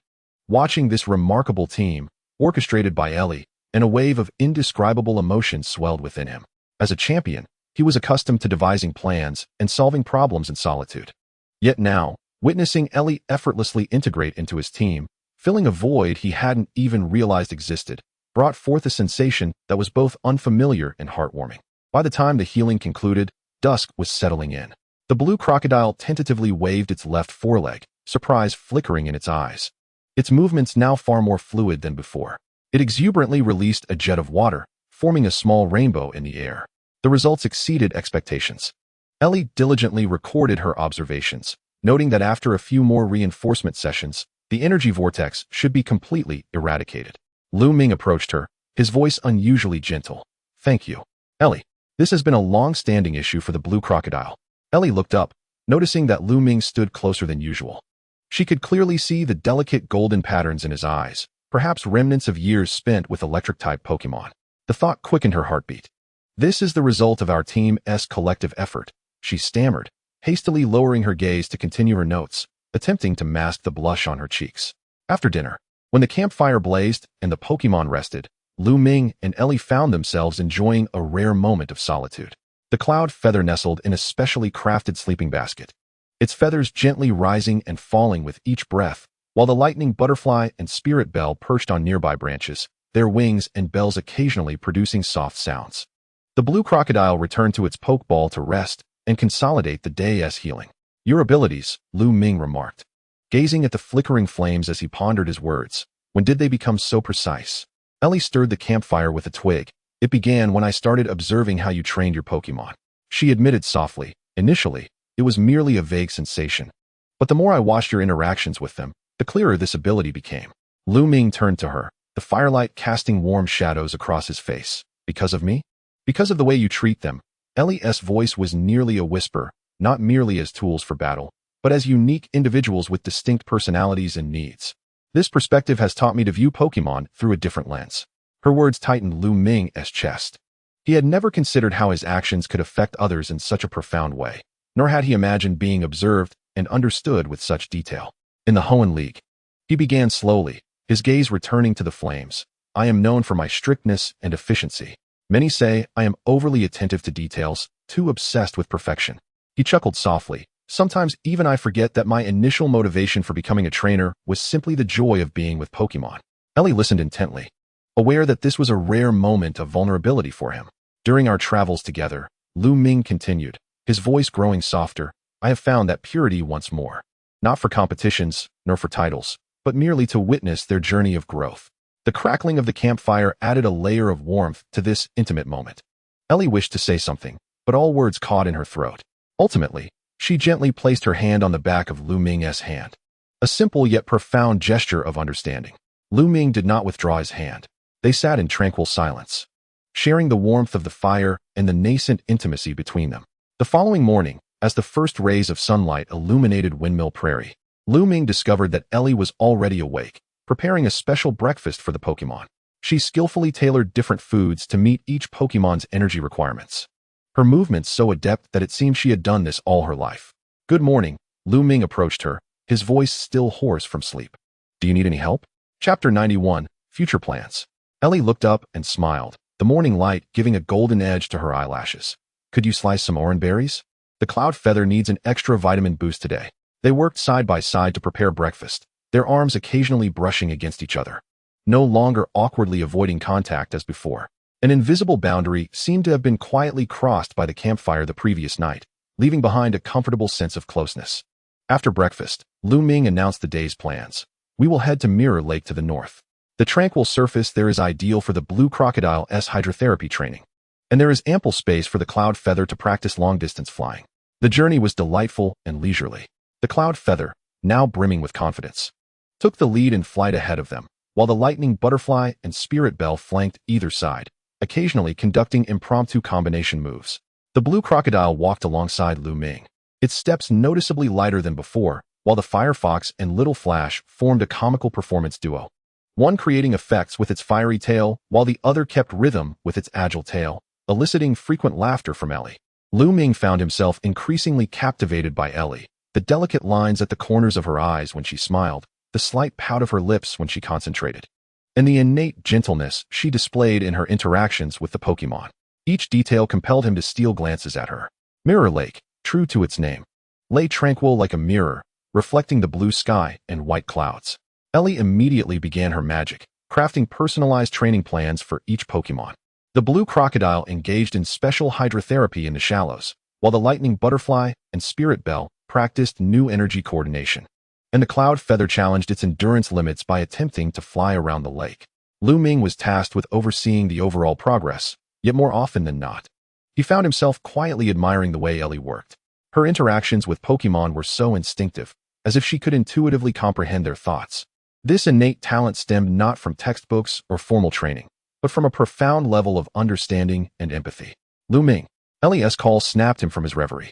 watching this remarkable team, orchestrated by Ellie, and a wave of indescribable emotion swelled within him. As a champion, he was accustomed to devising plans and solving problems in solitude. Yet now, witnessing Ellie effortlessly integrate into his team, filling a void he hadn't even realized existed, brought forth a sensation that was both unfamiliar and heartwarming. By the time the healing concluded, dusk was settling in. The blue crocodile tentatively waved its left foreleg, surprise flickering in its eyes. Its movements now far more fluid than before. It exuberantly released a jet of water, forming a small rainbow in the air. The results exceeded expectations. Ellie diligently recorded her observations, noting that after a few more reinforcement sessions, the energy vortex should be completely eradicated. Lu Ming approached her, his voice unusually gentle. "Thank you, Ellie. This has been a long-standing issue for the blue crocodile." Ellie looked up, noticing that Lu Ming stood closer than usual. She could clearly see the delicate golden patterns in his eyes, perhaps remnants of years spent with electric-type Pokémon. The thought quickened her heartbeat. "This is the result of our team's collective effort," she stammered, hastily lowering her gaze to continue her notes, attempting to mask the blush on her cheeks. After dinner, when the campfire blazed and the Pokémon rested, Lu Ming and Ellie found themselves enjoying a rare moment of solitude. The cloud feather nestled in a specially crafted sleeping basket, its feathers gently rising and falling with each breath, while the lightning butterfly and spirit bell perched on nearby branches, their wings and bells occasionally producing soft sounds. The blue crocodile returned to its pokeball to rest and consolidate the day's healing. "Your abilities," Lu Ming remarked, gazing at the flickering flames as he pondered his words. "When did they become so precise?" Ellie stirred the campfire with a twig. "It began when I started observing how you trained your Pokémon," she admitted softly. "Initially, it was merely a vague sensation. But the more I watched your interactions with them, the clearer this ability became." Lu Ming turned to her, the firelight casting warm shadows across his face. "Because of me? Because of the way you treat them." Ellie's voice was nearly a whisper, not merely as tools for battle, but as unique individuals with distinct personalities and needs. "This perspective has taught me to view Pokémon through a different lens." Her words tightened Lu Ming's chest. He had never considered how his actions could affect others in such a profound way, nor had he imagined being observed and understood with such detail. "In the Hoenn League," he began slowly, his gaze returning to the flames, "I am known for my strictness and efficiency. Many say I am overly attentive to details, too obsessed with perfection." He chuckled softly. "Sometimes even I forget that my initial motivation for becoming a trainer was simply the joy of being with Pokémon." Ellie listened intently, aware that this was a rare moment of vulnerability for him. "During our travels together," Lu Ming continued, his voice growing softer, "I have found that purity once more. Not for competitions, nor for titles, but merely to witness their journey of growth." The crackling of the campfire added a layer of warmth to this intimate moment. Ellie wished to say something, but all words caught in her throat. Ultimately, she gently placed her hand on the back of Lu Ming's hand. A simple yet profound gesture of understanding. Lu Ming did not withdraw his hand. They sat in tranquil silence, sharing the warmth of the fire and the nascent intimacy between them. The following morning, as the first rays of sunlight illuminated Windmill Prairie, Lu Ming discovered that Ellie was already awake, preparing a special breakfast for the Pokémon. She skillfully tailored different foods to meet each Pokémon's energy requirements. Her movements so adept that it seemed she had done this all her life. "Good morning," Lu Ming approached her, his voice still hoarse from sleep. "Do you need any help?" Chapter 91, Future Plans. Ellie looked up and smiled, the morning light giving a golden edge to her eyelashes. "Could you slice some orange berries? The cloud feather needs an extra vitamin boost today." They worked side by side to prepare breakfast, their arms occasionally brushing against each other, no longer awkwardly avoiding contact as before. An invisible boundary seemed to have been quietly crossed by the campfire the previous night, leaving behind a comfortable sense of closeness. After breakfast, Lu Ming announced the day's plans. "We will head to Mirror Lake to the north. The tranquil surface there is ideal for the blue crocodile's hydrotherapy training, and there is ample space for the cloud feather to practice long-distance flying." The journey was delightful and leisurely. The cloud feather, now brimming with confidence, took the lead in flight ahead of them, while the lightning butterfly and spirit bell flanked either side, occasionally conducting impromptu combination moves. The blue crocodile walked alongside Lu Ming, its steps noticeably lighter than before, while the Firefox and Little Flash formed a comical performance duo, one creating effects with its fiery tail, while the other kept rhythm with its agile tail, eliciting frequent laughter from Ellie. Lu Ming found himself increasingly captivated by Ellie, the delicate lines at the corners of her eyes when she smiled, the slight pout of her lips when she concentrated, and the innate gentleness she displayed in her interactions with the Pokémon. Each detail compelled him to steal glances at her. Mirror Lake, true to its name, lay tranquil like a mirror, reflecting the blue sky and white clouds. Ellie immediately began her magic, crafting personalized training plans for each Pokémon. The blue crocodile engaged in special hydrotherapy in the shallows, while the lightning butterfly and spirit bell practiced new energy coordination. and the cloud feather challenged its endurance limits by attempting to fly around the lake. Lu Ming was tasked with overseeing the overall progress, yet more often than not, he found himself quietly admiring the way Ellie worked. Her interactions with Pokémon were so instinctive, as if she could intuitively comprehend their thoughts. This innate talent stemmed not from textbooks or formal training, but from a profound level of understanding and empathy. Lu Ming. Ellie's call snapped him from his reverie.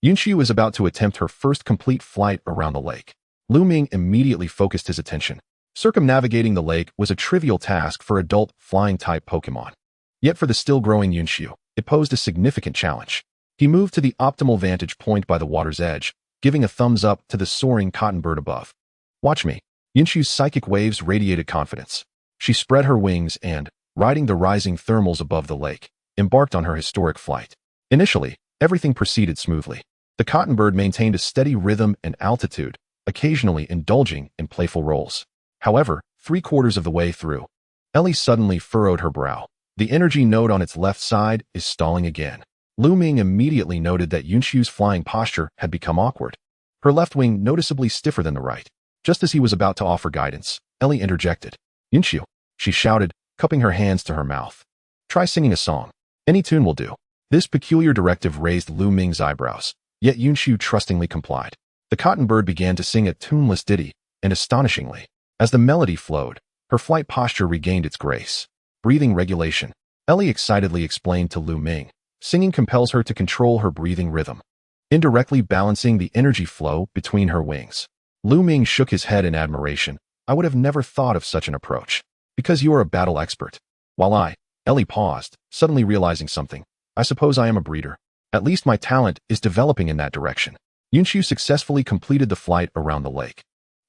Yunxiu is about to attempt her first complete flight around the lake. Lu Ming immediately focused his attention. Circumnavigating the lake was a trivial task for adult flying-type Pokémon. Yet for the still-growing Yunxiu, it posed a significant challenge. He moved to the optimal vantage point by the water's edge, giving a thumbs up to the soaring cotton bird above. "Watch me." Yunxiu's psychic waves radiated confidence. She spread her wings and, riding the rising thermals above the lake, embarked on her historic flight. Initially, everything proceeded smoothly. The cotton bird maintained a steady rhythm and altitude, occasionally indulging in playful rolls. However, 3/4 of the way through, Ellie suddenly furrowed her brow. The energy node on its left side is stalling again. Lu Ming immediately noted that Yunxiu's flying posture had become awkward. Her left wing noticeably stiffer than the right. Just as he was about to offer guidance, Ellie interjected. "Yunxiu," she shouted, cupping her hands to her mouth. "Try singing a song. Any tune will do." This peculiar directive raised Lu Ming's eyebrows, yet Yunxiu trustingly complied. The cotton bird began to sing a tuneless ditty, and astonishingly, as the melody flowed, her flight posture regained its grace. Breathing regulation, Ellie excitedly explained to Lu Ming. Singing compels her to control her breathing rhythm, indirectly balancing the energy flow between her wings. Lu Ming shook his head in admiration. "I would have never thought of such an approach. Because you are a battle expert. While Ellie paused, suddenly realizing something. "I suppose I am a breeder. At least my talent is developing in that direction." Yunxiu successfully completed the flight around the lake,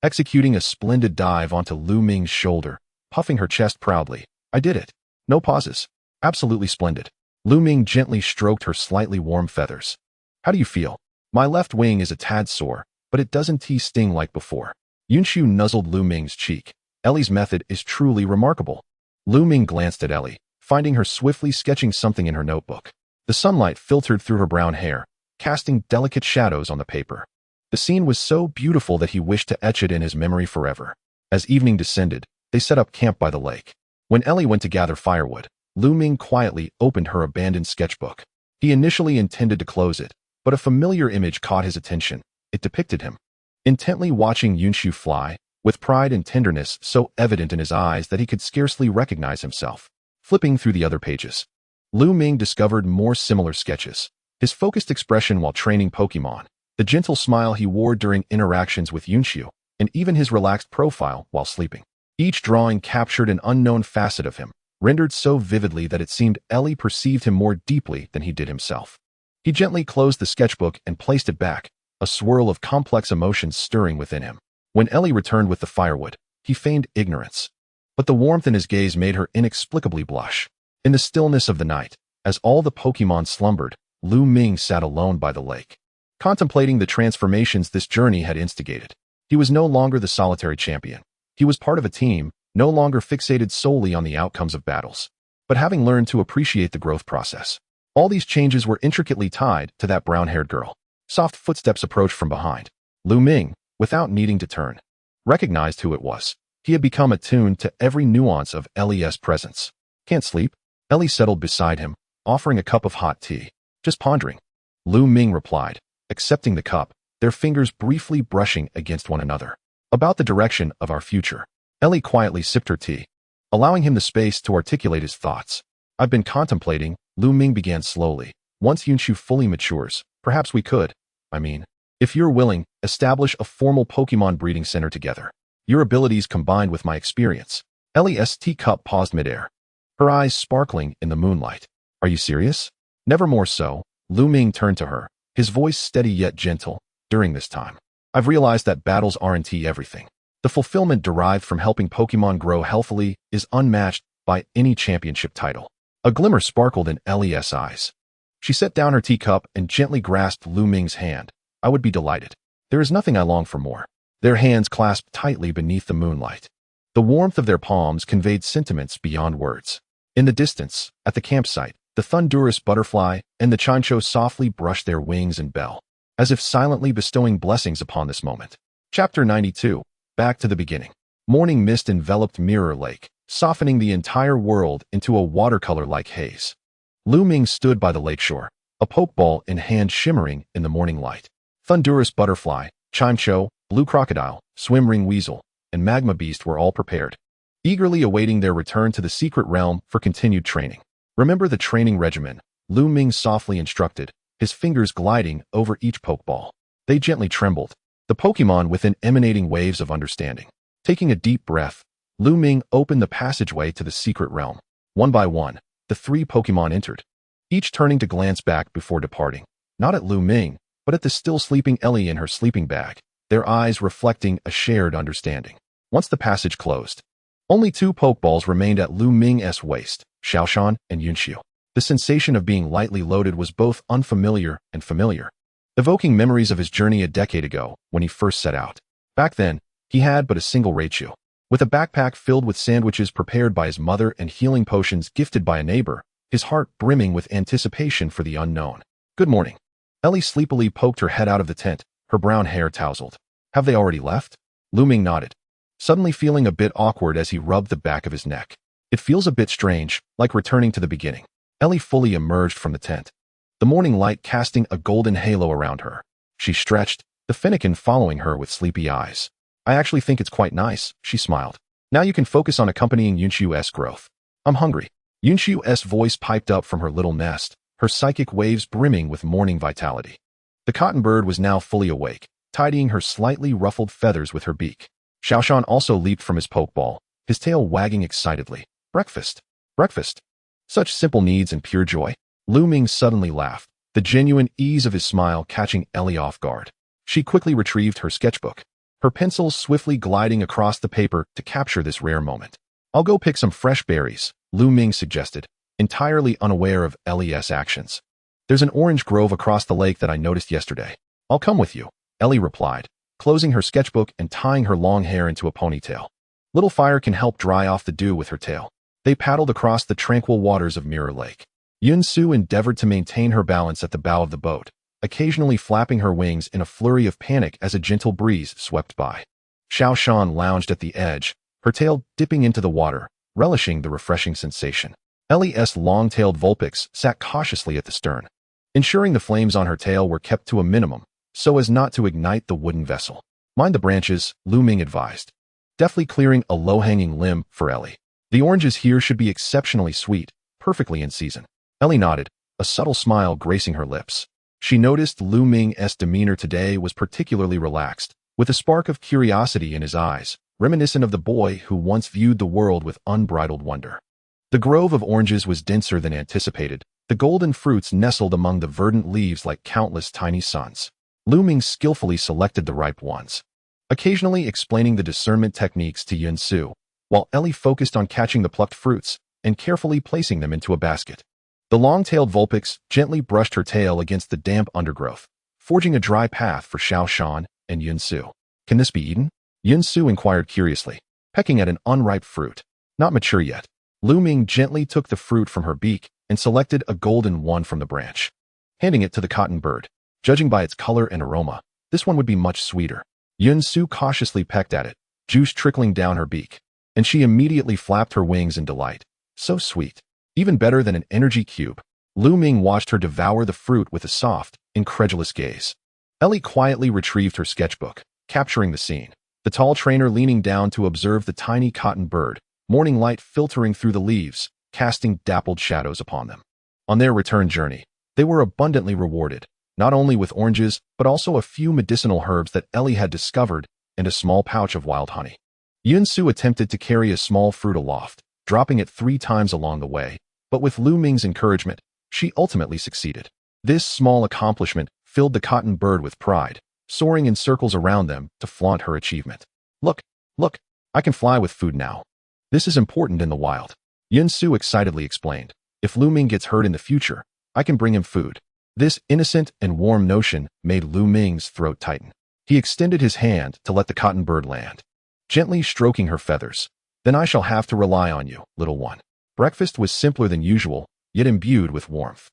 executing a splendid dive onto Lu Ming's shoulder, puffing her chest proudly. "I did it. No pauses. Absolutely splendid." Lu Ming gently stroked her slightly warm feathers. "How do you feel?" "My left wing is a tad sore, but it doesn't sting like before." Yunxiu nuzzled Lu Ming's cheek. "Ellie's method is truly remarkable." Lu Ming glanced at Ellie, finding her swiftly sketching something in her notebook. The sunlight filtered through her brown hair, casting delicate shadows on the paper. The scene was so beautiful that he wished to etch it in his memory forever. As evening descended, they set up camp by the lake. When Ellie went to gather firewood, Lu Ming quietly opened her abandoned sketchbook. He initially intended to close it, but a familiar image caught his attention. It depicted him, intently watching Yunxiu fly, with pride and tenderness so evident in his eyes that he could scarcely recognize himself. Flipping through the other pages, Lu Ming discovered more similar sketches. His focused expression while training Pokémon, the gentle smile he wore during interactions with Yunxiu, and even his relaxed profile while sleeping. Each drawing captured an unknown facet of him, rendered so vividly that it seemed Ellie perceived him more deeply than he did himself. He gently closed the sketchbook and placed it back, a swirl of complex emotions stirring within him. When Ellie returned with the firewood, he feigned ignorance, but the warmth in his gaze made her inexplicably blush. In the stillness of the night, as all the Pokémon slumbered, Lu Ming sat alone by the lake, contemplating the transformations this journey had instigated. He was no longer the solitary champion. He was part of a team, no longer fixated solely on the outcomes of battles, but having learned to appreciate the growth process. All these changes were intricately tied to that brown-haired girl. Soft footsteps approached from behind. Lu Ming, without needing to turn, recognized who it was. He had become attuned to every nuance of Ellie's presence. "Can't sleep?" Ellie settled beside him, offering a cup of hot tea. "Just pondering." Lu Ming replied, accepting the cup, their fingers briefly brushing against one another. "About the direction of our future." Ellie quietly sipped her tea, allowing him the space to articulate his thoughts. "I've been contemplating," Lu Ming began slowly. "Once Yunxiu fully matures, perhaps we could, if you're willing, establish a formal Pokémon breeding center together. Your abilities combined with my experience." Ellie's teacup paused midair, her eyes sparkling in the moonlight. "Are you serious?" "Never more so." Lu Ming turned to her, his voice steady yet gentle. "During this time, I've realized that battles aren't everything. The fulfillment derived from helping Pokémon grow healthily is unmatched by any championship title." A glimmer sparkled in Ellie's eyes. She set down her teacup and gently grasped Lu Ming's hand. "I would be delighted. There is nothing I long for more." Their hands clasped tightly beneath the moonlight. The warmth of their palms conveyed sentiments beyond words. In the distance, at the campsite, the Thunderwing Butterfly and the Chinchou softly brushed their wings and bell, as if silently bestowing blessings upon this moment. Chapter 92. Back to the beginning. Morning mist enveloped Mirror Lake, softening the entire world into a watercolor-like haze. Lu Ming stood by the lakeshore, a pokeball in hand shimmering in the morning light. Thunderwing Butterfly, Chimcho, Blue Crocodile, Swim Ring Weasel, and Magma Beast were all prepared, eagerly awaiting their return to the secret realm for continued training. Remember the training regimen, Lu Ming softly instructed, his fingers gliding over each pokeball. They gently trembled, the Pokémon within emanating waves of understanding. Taking a deep breath, Lu Ming opened the passageway to the secret realm. One by one, the 3 Pokémon entered, each turning to glance back before departing, not at Lu Ming, but at the still sleeping Ellie in her sleeping bag, their eyes reflecting a shared understanding. Once the passage closed, only 2 Pokeballs remained at Lu Ming's waist, Xiaoshan and Yunxiu. The sensation of being lightly loaded was both unfamiliar and familiar, evoking memories of his journey a decade ago when he first set out. Back then, he had but a single Raichu. With a backpack filled with sandwiches prepared by his mother and healing potions gifted by a neighbor, his heart brimming with anticipation for the unknown. Good morning. Ellie sleepily poked her head out of the tent, her brown hair tousled. Have they already left? Lu Ming nodded, suddenly feeling a bit awkward as he rubbed the back of his neck. It feels a bit strange, like returning to the beginning. Ellie fully emerged from the tent, the morning light casting a golden halo around her. She stretched, the Finnegan following her with sleepy eyes. I actually think it's quite nice, she smiled. Now you can focus on accompanying Yunxiu's growth. I'm hungry. Yunxiu's voice piped up from her little nest, her psychic waves brimming with morning vitality. The cotton bird was now fully awake, tidying her slightly ruffled feathers with her beak. Xiaoshan also leaped from his pokeball, his tail wagging excitedly. Breakfast. Breakfast. Such simple needs and pure joy. Lu Ming suddenly laughed, the genuine ease of his smile catching Ellie off guard. She quickly retrieved her sketchbook, her pencils swiftly gliding across the paper to capture this rare moment. I'll go pick some fresh berries, Lu Ming suggested, entirely unaware of Ellie's actions. There's an orange grove across the lake that I noticed yesterday. I'll come with you, Ellie replied, closing her sketchbook and tying her long hair into a ponytail. Little fire can help dry off the dew with her tail. They paddled across the tranquil waters of Mirror Lake. Yunsu endeavored to maintain her balance at the bow of the boat, occasionally flapping her wings in a flurry of panic as a gentle breeze swept by. Xiaoshan lounged at the edge, her tail dipping into the water, relishing the refreshing sensation. Ellie's long-tailed Vulpix sat cautiously at the stern, ensuring the flames on her tail were kept to a minimum, so as not to ignite the wooden vessel. Mind the branches, Lu Ming advised, deftly clearing a low-hanging limb for Ellie. The oranges here should be exceptionally sweet, perfectly in season. Ellie nodded, a subtle smile gracing her lips. She noticed Lu Ming's demeanor today was particularly relaxed, with a spark of curiosity in his eyes, reminiscent of the boy who once viewed the world with unbridled wonder. The grove of oranges was denser than anticipated, the golden fruits nestled among the verdant leaves like countless tiny suns. Lu Ming skillfully selected the ripe ones, occasionally explaining the discernment techniques to Yunsu, while Ellie focused on catching the plucked fruits and carefully placing them into a basket. The long-tailed Vulpix gently brushed her tail against the damp undergrowth, forging a dry path for Xiaoshan and Yunsu. Can this be eaten? Yunsu inquired curiously, pecking at an unripe fruit. Not mature yet. Lu Ming gently took the fruit from her beak and selected a golden one from the branch, handing it to the cotton bird. Judging by its color and aroma, this one would be much sweeter. Yunsu cautiously pecked at it, juice trickling down her beak, and she immediately flapped her wings in delight. So sweet. Even better than an energy cube. Lu Ming watched her devour the fruit with a soft, incredulous gaze. Ellie quietly retrieved her sketchbook, capturing the scene. The tall trainer leaning down to observe the tiny cotton bird, morning light filtering through the leaves, casting dappled shadows upon them. On their return journey, they were abundantly rewarded, not only with oranges, but also a few medicinal herbs that Ellie had discovered and a small pouch of wild honey. Yunsu attempted to carry a small fruit aloft, dropping it 3 times along the way, but with Lu Ming's encouragement, she ultimately succeeded. This small accomplishment filled the cotton bird with pride, soaring in circles around them to flaunt her achievement. Look, look, I can fly with food now. This is important in the wild. Yunsu excitedly explained. If Lu Ming gets hurt in the future, I can bring him food. This innocent and warm notion made Lu Ming's throat tighten. He extended his hand to let the cotton bird land, gently stroking her feathers. Then I shall have to rely on you, little one. Breakfast was simpler than usual, yet imbued with warmth.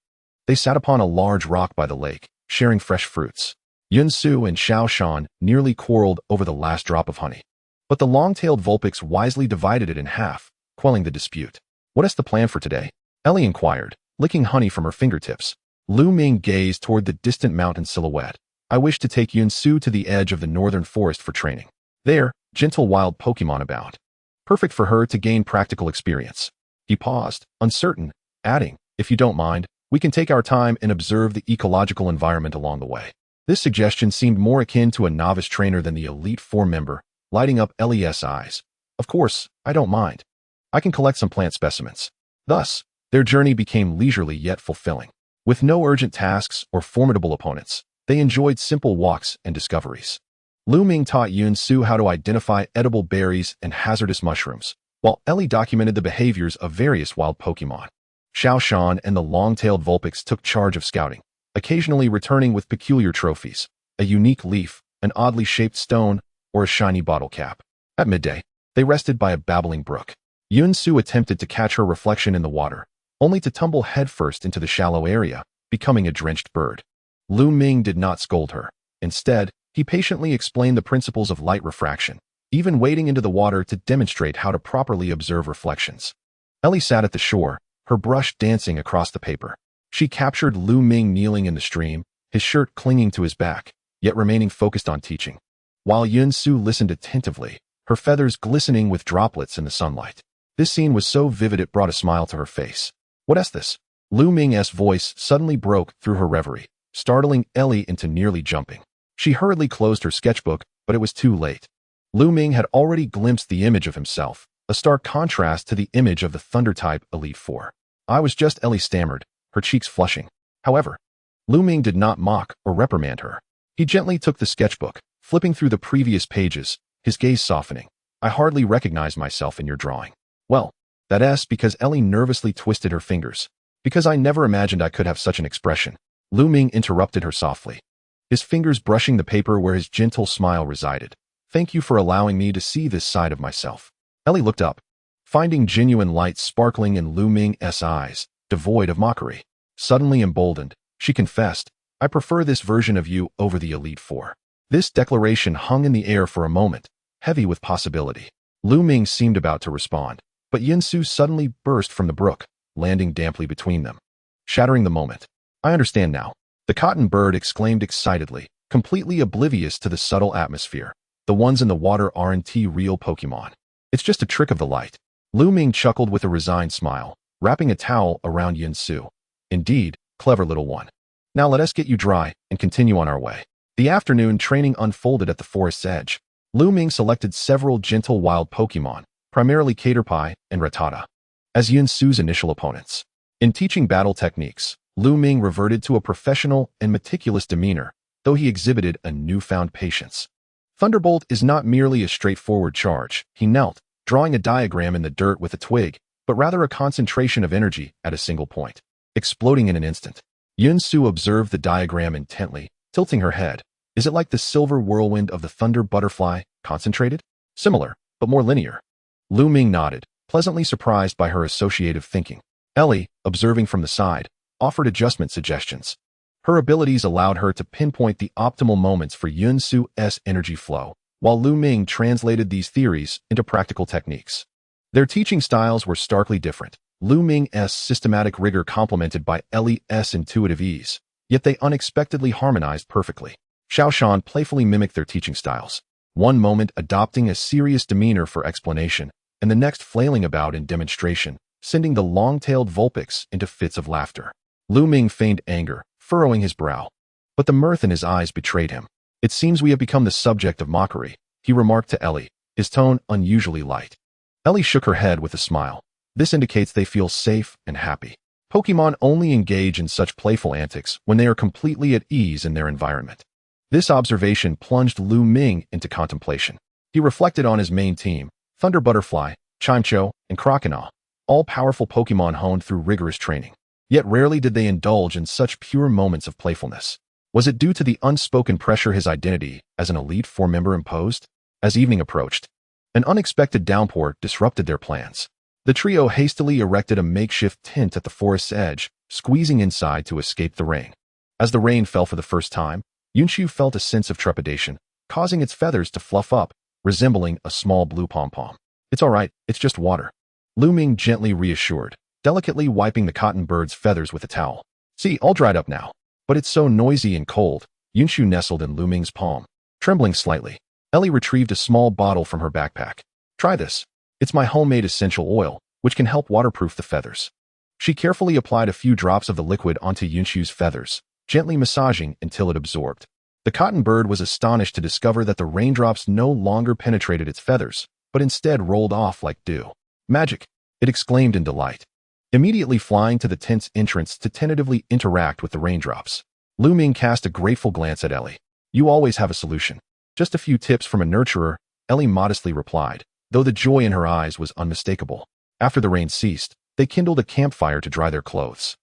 They sat upon a large rock by the lake, sharing fresh fruits. Yun-Su and Xiao Shan nearly quarreled over the last drop of honey. But the long-tailed Vulpix wisely divided it in half, quelling the dispute. "What is the plan for today?" Ellie inquired, licking honey from her fingertips. Lu Ming gazed toward the distant mountain silhouette. "I wish to take Yun-Su to the edge of the northern forest for training. There, gentle wild Pokémon abound. Perfect for her to gain practical experience." He paused, uncertain, adding, "If you don't mind, we can take our time and observe the ecological environment along the way." This suggestion seemed more akin to a novice trainer than the Elite Four member, lighting up Ellie's eyes. "Of course, I don't mind. I can collect some plant specimens." Thus, their journey became leisurely yet fulfilling. With no urgent tasks or formidable opponents, they enjoyed simple walks and discoveries. Lu Ming taught Yun-Su how to identify edible berries and hazardous mushrooms, while Ellie documented the behaviors of various wild Pokémon. Xiao Shan and the long-tailed Vulpix took charge of scouting, occasionally returning with peculiar trophies, a unique leaf, an oddly shaped stone, or a shiny bottle cap. At midday, they rested by a babbling brook. Yun-Su attempted to catch her reflection in the water, only to tumble headfirst into the shallow area, becoming a drenched bird. Lu Ming did not scold her. Instead, he patiently explained the principles of light refraction, even wading into the water to demonstrate how to properly observe reflections. Ellie sat at the shore, her brush dancing across the paper. She captured Lu Ming kneeling in the stream, his shirt clinging to his back, yet remaining focused on teaching. While Yun-Su listened attentively, her feathers glistening with droplets in the sunlight. This scene was so vivid it brought a smile to her face. "What is this?" Lu Ming's voice suddenly broke through her reverie, startling Ellie into nearly jumping. She hurriedly closed her sketchbook, but it was too late. Lu Ming had already glimpsed the image of himself, a stark contrast to the image of the Thunder-type Elite Four. "I was just," Ellie stammered, her cheeks flushing. However, Lu Ming did not mock or reprimand her. He gently took the sketchbook, flipping through the previous pages, his gaze softening. "I hardly recognize myself in your drawing." "Well, that's because," Ellie nervously twisted her fingers. "Because I never imagined I could have such an expression." Lu Ming interrupted her softly, his fingers brushing the paper where his gentle smile resided. "Thank you for allowing me to see this side of myself." Ellie looked up, finding genuine light sparkling in Lu Ming's eyes, devoid of mockery. Suddenly emboldened, she confessed, "I prefer this version of you over the Elite Four." This declaration hung in the air for a moment, heavy with possibility. Lu Ming seemed about to respond, but Yun-Su suddenly burst from the brook, landing damply between them, shattering the moment. "I understand now," the cotton bird exclaimed excitedly, completely oblivious to the subtle atmosphere. "The ones in the water aren't real Pokémon. It's just a trick of the light." Lu Ming chuckled with a resigned smile, wrapping a towel around Yun-Su. "Indeed, clever little one. Now let us get you dry and continue on our way." The afternoon training unfolded at the forest's edge. Lu Ming selected several gentle wild Pokémon, primarily Caterpie and Rattata, as Yun-Su's initial opponents. In teaching battle techniques, Lu Ming reverted to a professional and meticulous demeanor, though he exhibited a newfound patience. Thunderbolt is not merely a straightforward charge, he knelt, drawing a diagram in the dirt with a twig, but rather a concentration of energy at a single point, exploding in an instant. Yun-Su observed the diagram intently, tilting her head. "Is it like the silver whirlwind of the Thunder Butterfly, concentrated?" "Similar, but more linear." Lu Ming nodded, pleasantly surprised by her associative thinking. Ellie, observing from the side, offered adjustment suggestions. Her abilities allowed her to pinpoint the optimal moments for Yun-Su's energy flow, while Lu Ming translated these theories into practical techniques. Their teaching styles were starkly different, Lu Ming's systematic rigor complemented by Ellie's intuitive ease, yet they unexpectedly harmonized perfectly. Xiao Shan playfully mimicked their teaching styles, one moment adopting a serious demeanor for explanation, and the next flailing about in demonstration, sending the long-tailed Vulpix into fits of laughter. Lu Ming feigned anger, furrowing his brow, but the mirth in his eyes betrayed him. "It seems we have become the subject of mockery," he remarked to Ellie, his tone unusually light. Ellie shook her head with a smile. "This indicates they feel safe and happy. Pokémon only engage in such playful antics when they are completely at ease in their environment." This observation plunged Lu Ming into contemplation. He reflected on his main team, Thunder Butterfly, Chimcho, and Crocodile, all powerful Pokémon honed through rigorous training. Yet rarely did they indulge in such pure moments of playfulness. Was it due to the unspoken pressure his identity as an Elite Four member imposed? As evening approached, an unexpected downpour disrupted their plans. The trio hastily erected a makeshift tent at the forest's edge, squeezing inside to escape the rain. As the rain fell for the first time, Yunshu felt a sense of trepidation, causing its feathers to fluff up, resembling a small blue pom-pom. It's all right, it's just water. Lu Ming gently reassured, delicately wiping the cotton bird's feathers with a towel. See, all dried up now. But it's so noisy and cold. Yunshu nestled in Lu Ming's palm, trembling slightly. Ellie retrieved a small bottle from her backpack. Try this. It's my homemade essential oil, which can help waterproof the feathers. She carefully applied a few drops of the liquid onto Yunshu's feathers, gently massaging until it absorbed. The cotton bird was astonished to discover that the raindrops no longer penetrated its feathers, but instead rolled off like dew. Magic! It exclaimed in delight, immediately flying to the tent's entrance to tentatively interact with the raindrops. Lu Ming cast a grateful glance at Ellie. You always have a solution. Just a few tips from a nurturer, Ellie modestly replied, though the joy in her eyes was unmistakable. After the rain ceased, they kindled a campfire to dry their clothes.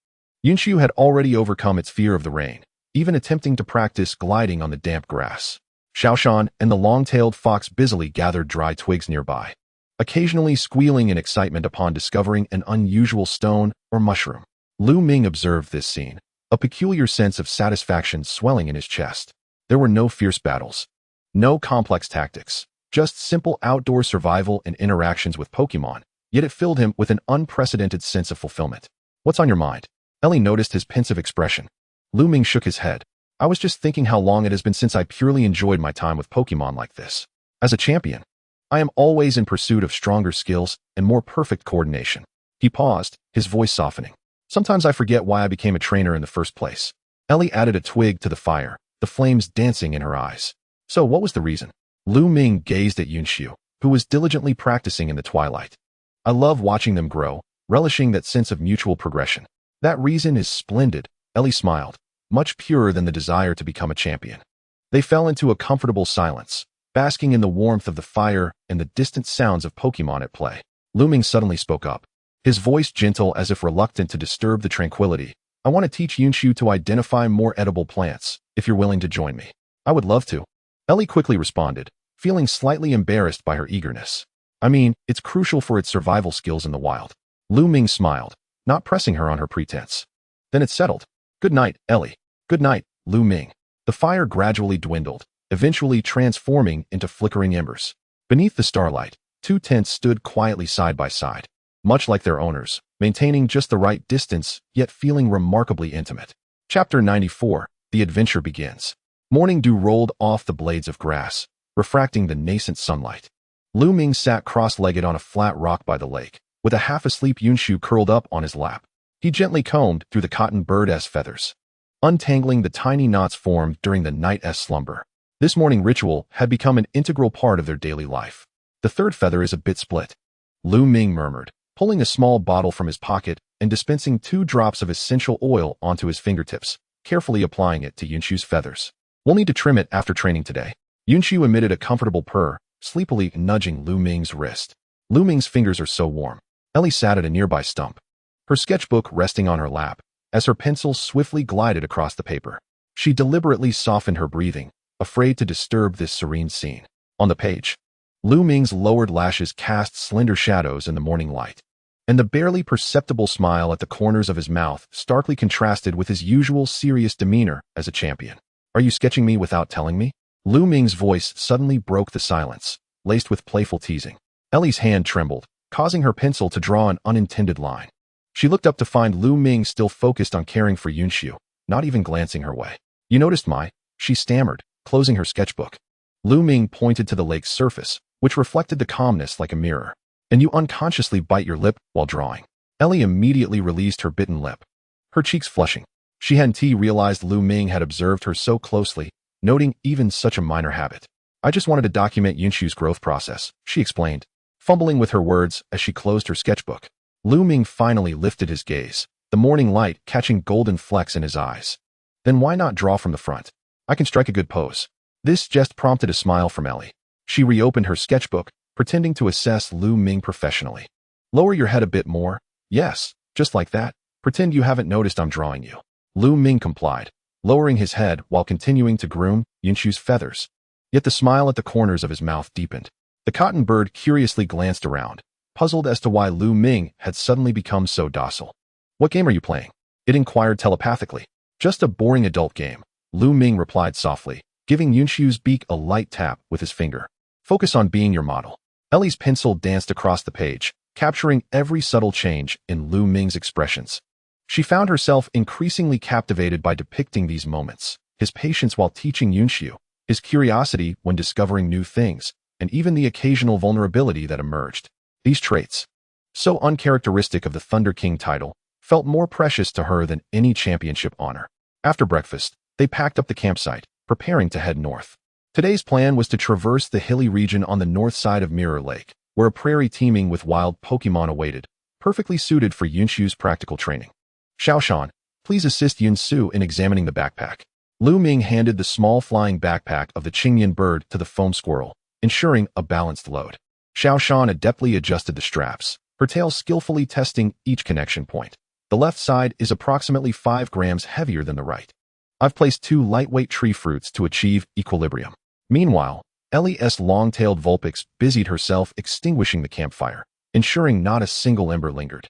Yunshu had already overcome its fear of the rain, even attempting to practice gliding on the damp grass. Xiaoshan and the long-tailed fox busily gathered dry twigs nearby, occasionally squealing in excitement upon discovering an unusual stone or mushroom. Lu Ming observed this scene, a peculiar sense of satisfaction swelling in his chest. There were no fierce battles, no complex tactics, just simple outdoor survival and interactions with Pokémon, yet it filled him with an unprecedented sense of fulfillment. What's on your mind? Ellie noticed his pensive expression. Lu Ming shook his head. I was just thinking how long it has been since I purely enjoyed my time with Pokémon like this. As a champion, I am always in pursuit of stronger skills and more perfect coordination. He paused, his voice softening. Sometimes I forget why I became a trainer in the first place. Ellie added a twig to the fire, the flames dancing in her eyes. So what was the reason? Lu Ming gazed at Yunshu, who was diligently practicing in the twilight. I love watching them grow, relishing that sense of mutual progression. That reason is splendid, Ellie smiled, much purer than the desire to become a champion. They fell into a comfortable silence, basking in the warmth of the fire and the distant sounds of Pokémon at play. Lu Ming suddenly spoke up, his voice gentle as if reluctant to disturb the tranquility. I want to teach Yunshu to identify more edible plants, if you're willing to join me. I would love to. Ellie quickly responded, feeling slightly embarrassed by her eagerness. I mean, it's crucial for its survival skills in the wild. Lu Ming smiled, not pressing her on her pretense. Then it's settled. Good night, Ellie. Good night, Lu Ming. The fire gradually dwindled, eventually transforming into flickering embers. Beneath the starlight, two tents stood quietly side by side, much like their owners, maintaining just the right distance, yet feeling remarkably intimate. Chapter 94, The Adventure Begins. Morning dew rolled off the blades of grass, refracting the nascent sunlight. Lu Ming sat cross-legged on a flat rock by the lake, with a half-asleep Yunshu curled up on his lap. He gently combed through the cotton bird's feathers, untangling the tiny knots formed during the night's slumber. This morning ritual had become an integral part of their daily life. The third feather is a bit split, Lu Ming murmured, pulling a small bottle from his pocket and dispensing 2 drops of essential oil onto his fingertips, carefully applying it to Yunshu's feathers. We'll need to trim it after training today. Yunshu emitted a comfortable purr, sleepily nudging Lu Ming's wrist. Lu Ming's fingers are so warm. Ellie sat at a nearby stump, her sketchbook resting on her lap, as her pencil swiftly glided across the paper. She deliberately softened her breathing, afraid to disturb this serene scene. On the page, Lu Ming's lowered lashes cast slender shadows in the morning light, and the barely perceptible smile at the corners of his mouth starkly contrasted with his usual serious demeanor as a champion. Are you sketching me without telling me? Lu Ming's voice suddenly broke the silence, laced with playful teasing. Ellie's hand trembled, causing her pencil to draw an unintended line. She looked up to find Lu Ming still focused on caring for Yunshu, not even glancing her way. You noticed she stammered, closing her sketchbook. Lu Ming pointed to the lake's surface, which reflected the calmness like a mirror. And you unconsciously bite your lip while drawing. Ellie immediately released her bitten lip, her cheeks flushing. She hadn't realized Lu Ming had observed her so closely, noting even such a minor habit. I just wanted to document Yunshu's growth process, she explained, fumbling with her words as she closed her sketchbook. Lu Ming finally lifted his gaze, the morning light catching golden flecks in his eyes. Then why not draw from the front? I can strike a good pose. This just prompted a smile from Ellie. She reopened her sketchbook, pretending to assess Lu Ming professionally. Lower your head a bit more. Yes, just like that. Pretend you haven't noticed I'm drawing you. Lu Ming complied, lowering his head while continuing to groom Yunshu's feathers. Yet the smile at the corners of his mouth deepened. The cotton bird curiously glanced around, puzzled as to why Lu Ming had suddenly become so docile. What game are you playing? It inquired telepathically. Just a boring adult game, Lu Ming replied softly, giving Yunxiu's beak a light tap with his finger. Focus on being your model. Ellie's pencil danced across the page, capturing every subtle change in Lu Ming's expressions. She found herself increasingly captivated by depicting these moments, his patience while teaching Yunxiu, his curiosity when discovering new things, and even the occasional vulnerability that emerged. These traits, so uncharacteristic of the Thunder King title, felt more precious to her than any championship honor. After breakfast, they packed up the campsite, preparing to head north. Today's plan was to traverse the hilly region on the north side of Mirror Lake, where a prairie teeming with wild Pokémon awaited, perfectly suited for Yunxiu's practical training. Xiaoshan, please assist Yunsu in examining the backpack. Lu Ming handed the small flying backpack of the Qingyan bird to the foam squirrel, ensuring a balanced load. Xiaoshan adeptly adjusted the straps, her tail skillfully testing each connection point. The left side is approximately 5 grams heavier than the right. I've placed 2 lightweight tree fruits to achieve equilibrium. Meanwhile, Ellie's long-tailed Vulpix busied herself extinguishing the campfire, ensuring not a single ember lingered.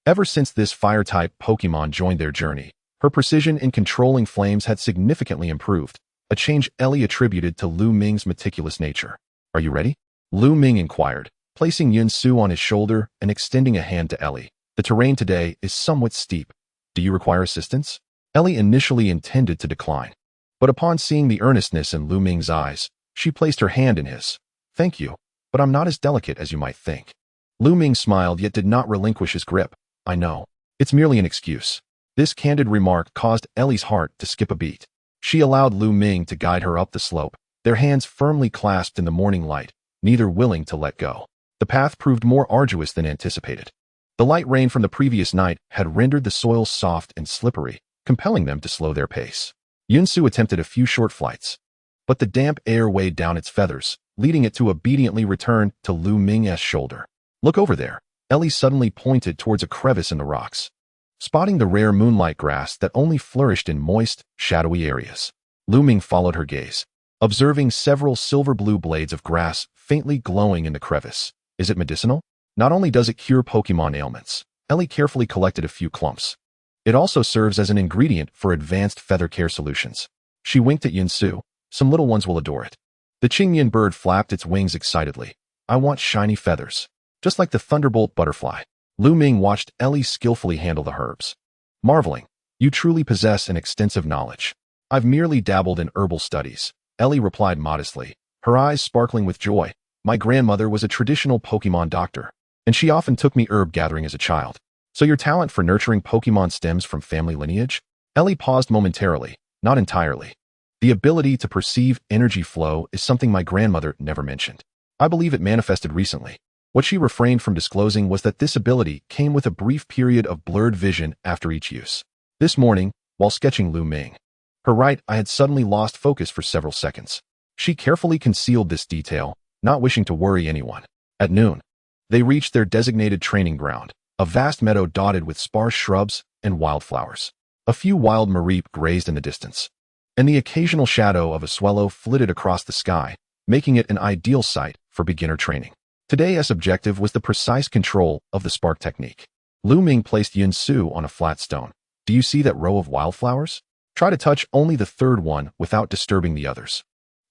Ever since this fire-type Pokémon joined their journey, her precision in controlling flames had significantly improved, a change Ellie attributed to Lu Ming's meticulous nature. Are you ready? Lu Ming inquired, placing Yunsu on his shoulder and extending a hand to Ellie. The terrain today is somewhat steep. Do you require assistance? Ellie initially intended to decline, but upon seeing the earnestness in Lu Ming's eyes, she placed her hand in his. Thank you, but I'm not as delicate as you might think. Lu Ming smiled yet did not relinquish his grip. I know. It's merely an excuse. This candid remark caused Ellie's heart to skip a beat. She allowed Lu Ming to guide her up the slope, their hands firmly clasped in the morning light, neither willing to let go. The path proved more arduous than anticipated. The light rain from the previous night had rendered the soil soft and slippery, compelling them to slow their pace. Yunsu attempted a few short flights, but the damp air weighed down its feathers, leading it to obediently return to Lu Ming's shoulder. Look over there. Ellie suddenly pointed towards a crevice in the rocks, spotting the rare moonlight grass that only flourished in moist, shadowy areas. Lu Ming followed her gaze, observing several silver-blue blades of grass faintly glowing in the crevice. Is it medicinal? Not only does it cure Pokémon ailments, Ellie carefully collected a few clumps. It also serves as an ingredient for advanced feather care solutions. She winked at Yunsu. Some little ones will adore it. The Qingyan bird flapped its wings excitedly. I want shiny feathers, just like the Thunderbolt Butterfly. Lu Ming watched Ellie skillfully handle the herbs, marveling. You truly possess an extensive knowledge. I've merely dabbled in herbal studies, Ellie replied modestly, her eyes sparkling with joy. My grandmother was a traditional Pokémon doctor, and she often took me herb gathering as a child. So your talent for nurturing Pokémon stems from family lineage? Ellie paused momentarily. Not entirely. The ability to perceive energy flow is something my grandmother never mentioned. I believe it manifested recently. What she refrained from disclosing was that this ability came with a brief period of blurred vision after each use. This morning, while sketching Lu Ming, her right eye had suddenly lost focus for several seconds. She carefully concealed this detail, not wishing to worry anyone. At noon, they reached their designated training ground, a vast meadow dotted with sparse shrubs and wildflowers. A few wild mareep grazed in the distance, and the occasional shadow of a swallow flitted across the sky, making it an ideal site for beginner training. Today's objective was the precise control of the spark technique. Lu Ming placed Yunsu on a flat stone. Do you see that row of wildflowers? Try to touch only the third one without disturbing the others.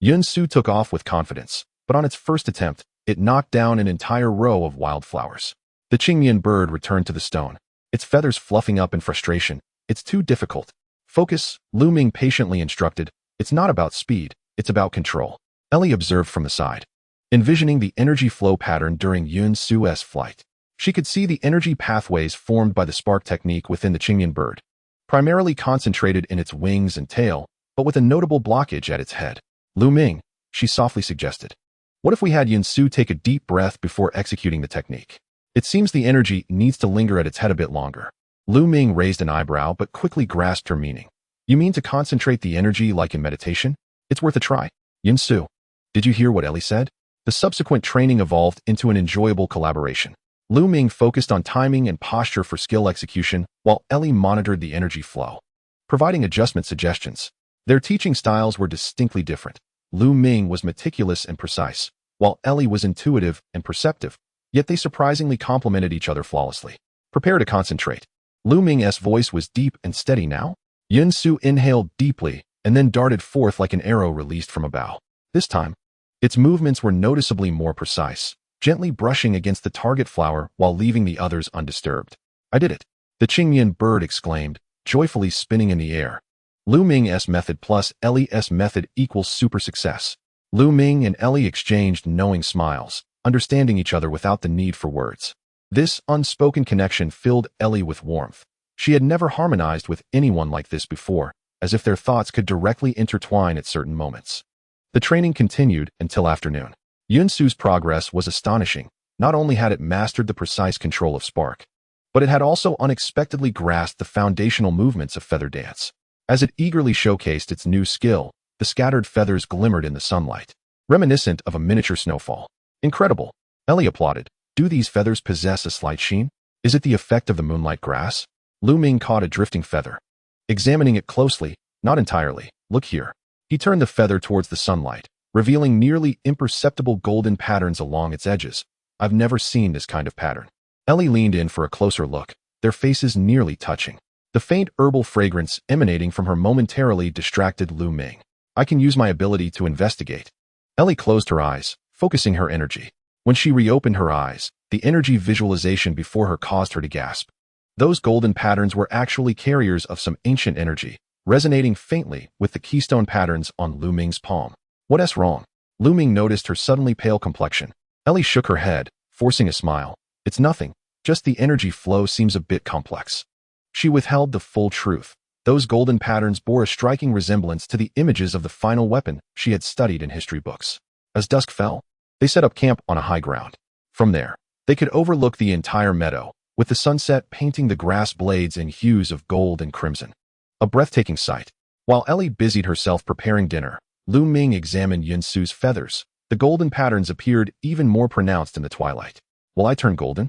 Yunsu took off with confidence, but on its first attempt, it knocked down an entire row of wildflowers. The Qingyan bird returned to the stone, its feathers fluffing up in frustration. It's too difficult. Focus, Lu Ming patiently instructed. It's not about speed, it's about control. Ellie observed from the side, envisioning the energy flow pattern during Yunsu's flight. She could see the energy pathways formed by the spark technique within the Qingyan bird, primarily concentrated in its wings and tail, but with a notable blockage at its head. Lu Ming, she softly suggested. What if we had Yunsu take a deep breath before executing the technique? It seems the energy needs to linger at its head a bit longer. Lu Ming raised an eyebrow but quickly grasped her meaning. You mean to concentrate the energy like in meditation? It's worth a try. Yunsu, did you hear what Ellie said? The subsequent training evolved into an enjoyable collaboration. Lu Ming focused on timing and posture for skill execution, while Ellie monitored the energy flow, providing adjustment suggestions. Their teaching styles were distinctly different. Lu Ming was meticulous and precise, while Ellie was intuitive and perceptive, yet they surprisingly complemented each other flawlessly. Prepare to concentrate. Lu Ming's voice was deep and steady now. Yunsu inhaled deeply, and then darted forth like an arrow released from a bow. This time, its movements were noticeably more precise, gently brushing against the target flower while leaving the others undisturbed. I did it! The Qingmian bird exclaimed, joyfully spinning in the air. Lu Ming's method plus Ellie's method equals super success. Lu Ming and Ellie exchanged knowing smiles, understanding each other without the need for words. This unspoken connection filled Ellie with warmth. She had never harmonized with anyone like this before, as if their thoughts could directly intertwine at certain moments. The training continued until afternoon. Yunsu's progress was astonishing. Not only had it mastered the precise control of spark, but it had also unexpectedly grasped the foundational movements of feather dance. As it eagerly showcased its new skill, the scattered feathers glimmered in the sunlight, reminiscent of a miniature snowfall. Incredible! Ellie applauded. Do these feathers possess a slight sheen? Is it the effect of the moonlight grass? Lu Ming caught a drifting feather. Examining it closely, not entirely. Look here. He turned the feather towards the sunlight, revealing nearly imperceptible golden patterns along its edges. I've never seen this kind of pattern. Ellie leaned in for a closer look, their faces nearly touching. The faint herbal fragrance emanating from her momentarily distracted Lu Ming. I can use my ability to investigate. Ellie closed her eyes, focusing her energy. When she reopened her eyes, the energy visualization before her caused her to gasp. Those golden patterns were actually carriers of some ancient energy, resonating faintly with the keystone patterns on Lu Ming's palm. What's wrong? Lu Ming noticed her suddenly pale complexion. Ellie shook her head, forcing a smile. It's nothing, just the energy flow seems a bit complex. She withheld the full truth. Those golden patterns bore a striking resemblance to the images of the final weapon she had studied in history books. As dusk fell, they set up camp on a high ground. From there, they could overlook the entire meadow, with the sunset painting the grass blades in hues of gold and crimson. A breathtaking sight. While Ellie busied herself preparing dinner, Lu Ming examined Yunsu's feathers. The golden patterns appeared even more pronounced in the twilight. Will I turn golden?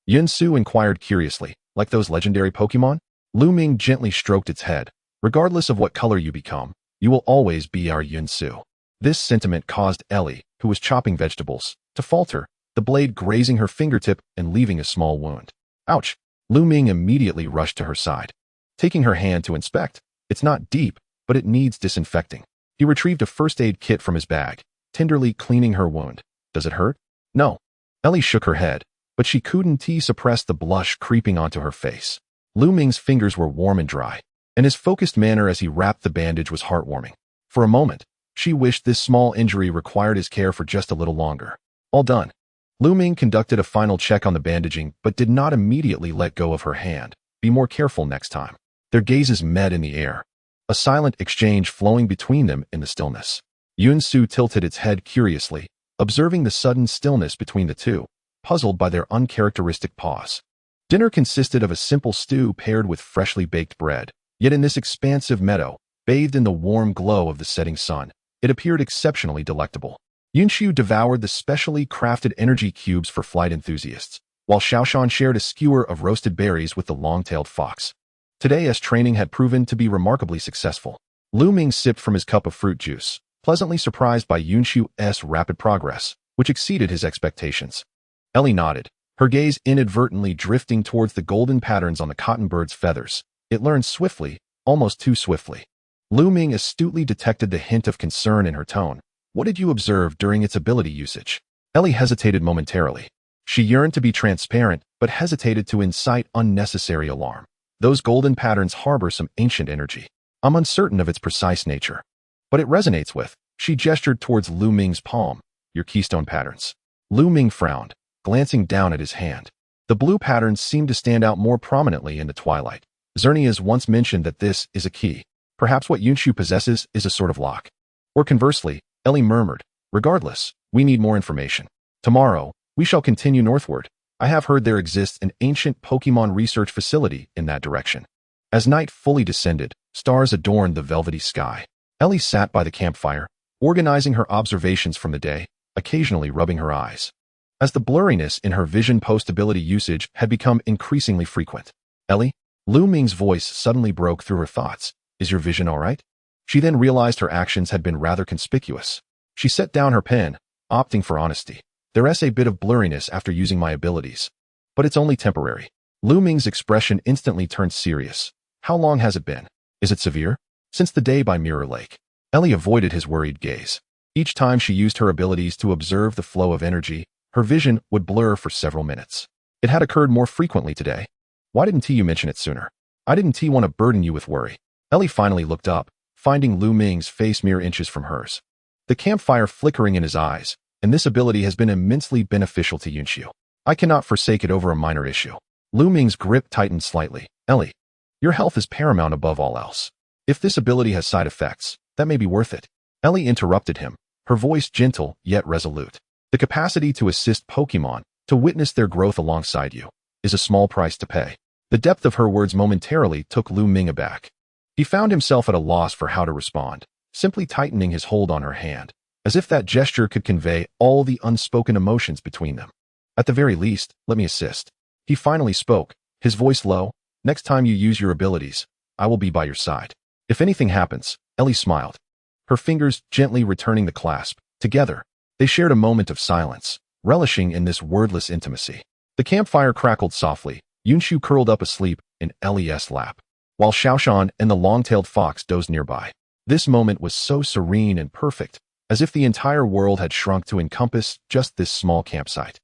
Yunsu inquired curiously. Like those legendary Pokémon? Lu Ming gently stroked its head. Regardless of what color you become, you will always be our Yunsu. This sentiment caused Ellie, who was chopping vegetables, to falter, the blade grazing her fingertip and leaving a small wound. Ouch! Lu Ming immediately rushed to her side. Taking her hand to inspect, it's not deep, but it needs disinfecting. He retrieved a first aid kit from his bag, tenderly cleaning her wound. Does it hurt? No. Ellie shook her head, but she couldn't suppress the blush creeping onto her face. Lu Ming's fingers were warm and dry, and his focused manner as he wrapped the bandage was heartwarming. For a moment, she wished this small injury required his care for just a little longer. All done. Lu Ming conducted a final check on the bandaging but did not immediately let go of her hand. Be more careful next time. Their gazes met in the air, a silent exchange flowing between them in the stillness. Yunsu tilted its head curiously, observing the sudden stillness between the two, puzzled by their uncharacteristic pause. Dinner consisted of a simple stew paired with freshly baked bread, yet in this expansive meadow, bathed in the warm glow of the setting sun, it appeared exceptionally delectable. Yunshu devoured the specially crafted energy cubes for flight enthusiasts, while Xiaoshan shared a skewer of roasted berries with the long-tailed fox. Today's training had proven to be remarkably successful. Lu Ming sipped from his cup of fruit juice, pleasantly surprised by Yunshu's rapid progress, which exceeded his expectations. Ellie nodded, her gaze inadvertently drifting towards the golden patterns on the cotton bird's feathers. It learned swiftly, almost too swiftly. Lu Ming astutely detected the hint of concern in her tone. What did you observe during its ability usage? Ellie hesitated momentarily. She yearned to be transparent, but hesitated to incite unnecessary alarm. Those golden patterns harbor some ancient energy. I'm uncertain of its precise nature, but it resonates with. She gestured towards Lu Ming's palm. Your keystone patterns. Lu Ming frowned, glancing down at his hand. The blue patterns seemed to stand out more prominently in the twilight. Xerneas once mentioned that this is a key. Perhaps what Yunshu possesses is a sort of lock. Or conversely, Ellie murmured, regardless, we need more information. Tomorrow, we shall continue northward. I have heard there exists an ancient Pokémon research facility in that direction. As night fully descended, stars adorned the velvety sky. Ellie sat by the campfire, organizing her observations from the day, occasionally rubbing her eyes. As the blurriness in her vision post-ability usage had become increasingly frequent. Ellie? Lu Ming's voice suddenly broke through her thoughts. Is your vision all right? She then realized her actions had been rather conspicuous. She set down her pen, opting for honesty. There's a bit of blurriness after using my abilities, but it's only temporary. Lu Ming's expression instantly turned serious. How long has it been? Is it severe? Since the day by Mirror Lake, Ellie avoided his worried gaze. Each time she used her abilities to observe the flow of energy, her vision would blur for several minutes. It had occurred more frequently today. Why didn't you mention it sooner? I didn't want to burden you with worry. Ellie finally looked up, finding Lu Ming's face mere inches from hers. The campfire flickering in his eyes, and this ability has been immensely beneficial to Yunxiu. I cannot forsake it over a minor issue. Lu Ming's grip tightened slightly. Ellie, your health is paramount above all else. If this ability has side effects, that may be worth it. Ellie interrupted him, her voice gentle yet resolute. The capacity to assist Pokémon, to witness their growth alongside you, is a small price to pay. The depth of her words momentarily took Lu Ming aback. He found himself at a loss for how to respond, simply tightening his hold on her hand, as if that gesture could convey all the unspoken emotions between them. At the very least, let me assist. He finally spoke, his voice low. Next time you use your abilities, I will be by your side. If anything happens, Ellie smiled, her fingers gently returning the clasp. Together, they shared a moment of silence, relishing in this wordless intimacy. The campfire crackled softly, Yunxiu curled up asleep in Ellie's lap, while Xiaoshan and the long-tailed fox dozed nearby. This moment was so serene and perfect, as if the entire world had shrunk to encompass just this small campsite.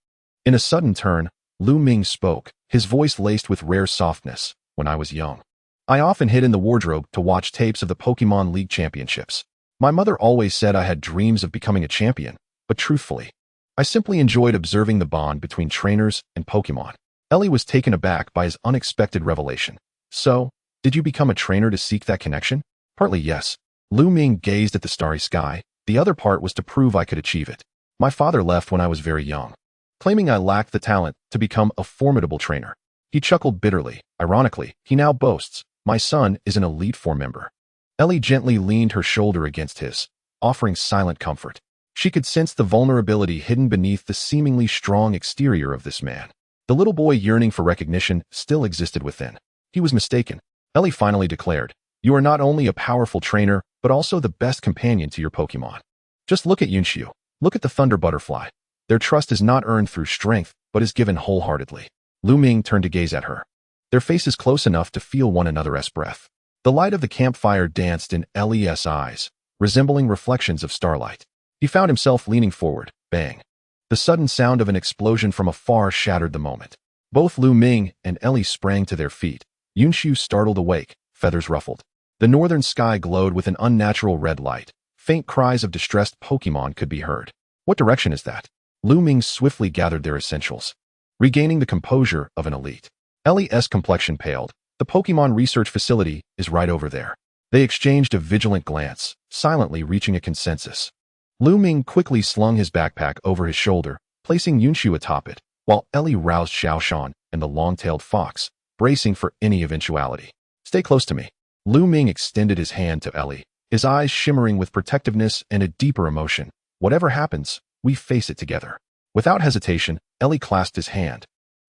In a sudden turn, Lu Ming spoke, his voice laced with rare softness. When I was young, I often hid in the wardrobe to watch tapes of the Pokemon League championships. My mother always said I had dreams of becoming a champion, but truthfully, I simply enjoyed observing the bond between trainers and Pokemon. Ellie was taken aback by his unexpected revelation. So, did you become a trainer to seek that connection? Partly yes. Lu Ming gazed at the starry sky. The other part was to prove I could achieve it. My father left when I was very young, claiming I lacked the talent to become a formidable trainer. He chuckled bitterly. Ironically, he now boasts, my son is an Elite Four member. Ellie gently leaned her shoulder against his, offering silent comfort. She could sense the vulnerability hidden beneath the seemingly strong exterior of this man. The little boy yearning for recognition still existed within. He was mistaken. Ellie finally declared, you are not only a powerful trainer, but also the best companion to your Pokemon. Just look at Yunxiu. Look at the Thunder Butterfly. Their trust is not earned through strength, but is given wholeheartedly. Lu Ming turned to gaze at her. Their faces close enough to feel one another's breath. The light of the campfire danced in Ellie's eyes, resembling reflections of starlight. He found himself leaning forward. Bang. The sudden sound of an explosion from afar shattered the moment. Both Lu Ming and Ellie sprang to their feet. Yunxiu startled awake, feathers ruffled. The northern sky glowed with an unnatural red light. Faint cries of distressed Pokemon could be heard. What direction is that? Lu Ming swiftly gathered their essentials, regaining the composure of an elite. Ellie's complexion paled. The Pokemon research facility is right over there. They exchanged a vigilant glance, silently reaching a consensus. Lu Ming quickly slung his backpack over his shoulder, placing Yunxiu atop it, while Ellie roused Xiaoshan and the long-tailed fox, bracing for any eventuality. Stay close to me. Lu Ming extended his hand to Ellie, his eyes shimmering with protectiveness and a deeper emotion. Whatever happens, we face it together. Without hesitation, Ellie clasped his hand.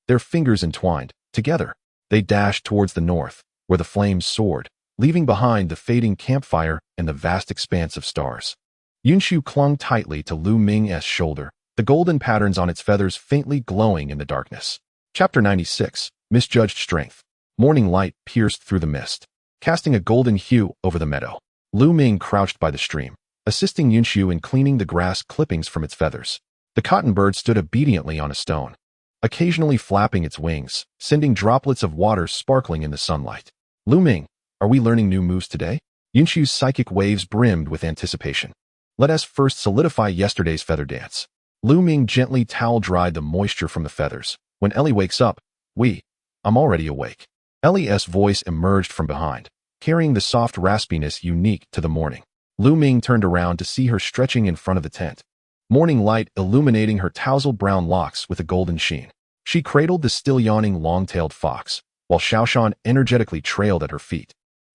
Their fingers entwined. Together, they dashed towards the north, where the flames soared, leaving behind the fading campfire and the vast expanse of stars. Yunxiu clung tightly to Lu Ming's shoulder, the golden patterns on its feathers faintly glowing in the darkness. Chapter 96, Misjudged Strength. Morning light pierced through the mist, casting a golden hue over the meadow. Lu Ming crouched by the stream, assisting Yunxiu in cleaning the grass clippings from its feathers. The cotton bird stood obediently on a stone, occasionally flapping its wings, sending droplets of water sparkling in the sunlight. Lu Ming, are we learning new moves today? Yunxiu's psychic waves brimmed with anticipation. Let us first solidify yesterday's feather dance. Lu Ming gently towel-dried the moisture from the feathers. When Ellie wakes up, I'm already awake. Ellie's voice emerged from behind, carrying the soft raspiness unique to the morning. Lu Ming turned around to see her stretching in front of the tent, morning light illuminating her tousled brown locks with a golden sheen. She cradled the still yawning long-tailed fox, while Xiaoshan energetically trailed at her feet,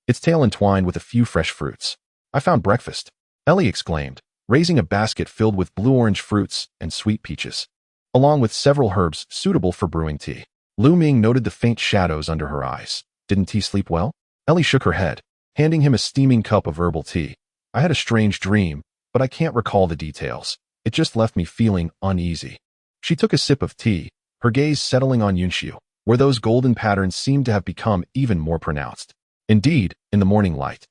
its tail entwined with a few fresh fruits. I found breakfast, Ellie exclaimed, raising a basket filled with blue-orange fruits and sweet peaches, along with several herbs suitable for brewing tea. Lu Ming noted the faint shadows under her eyes. Didn't he sleep well? Ellie shook her head, handing him a steaming cup of herbal tea. I had a strange dream, but I can't recall the details. It just left me feeling uneasy. She took a sip of tea, her gaze settling on Yunxiu, where those golden patterns seemed to have become even more pronounced. Indeed, in the morning light,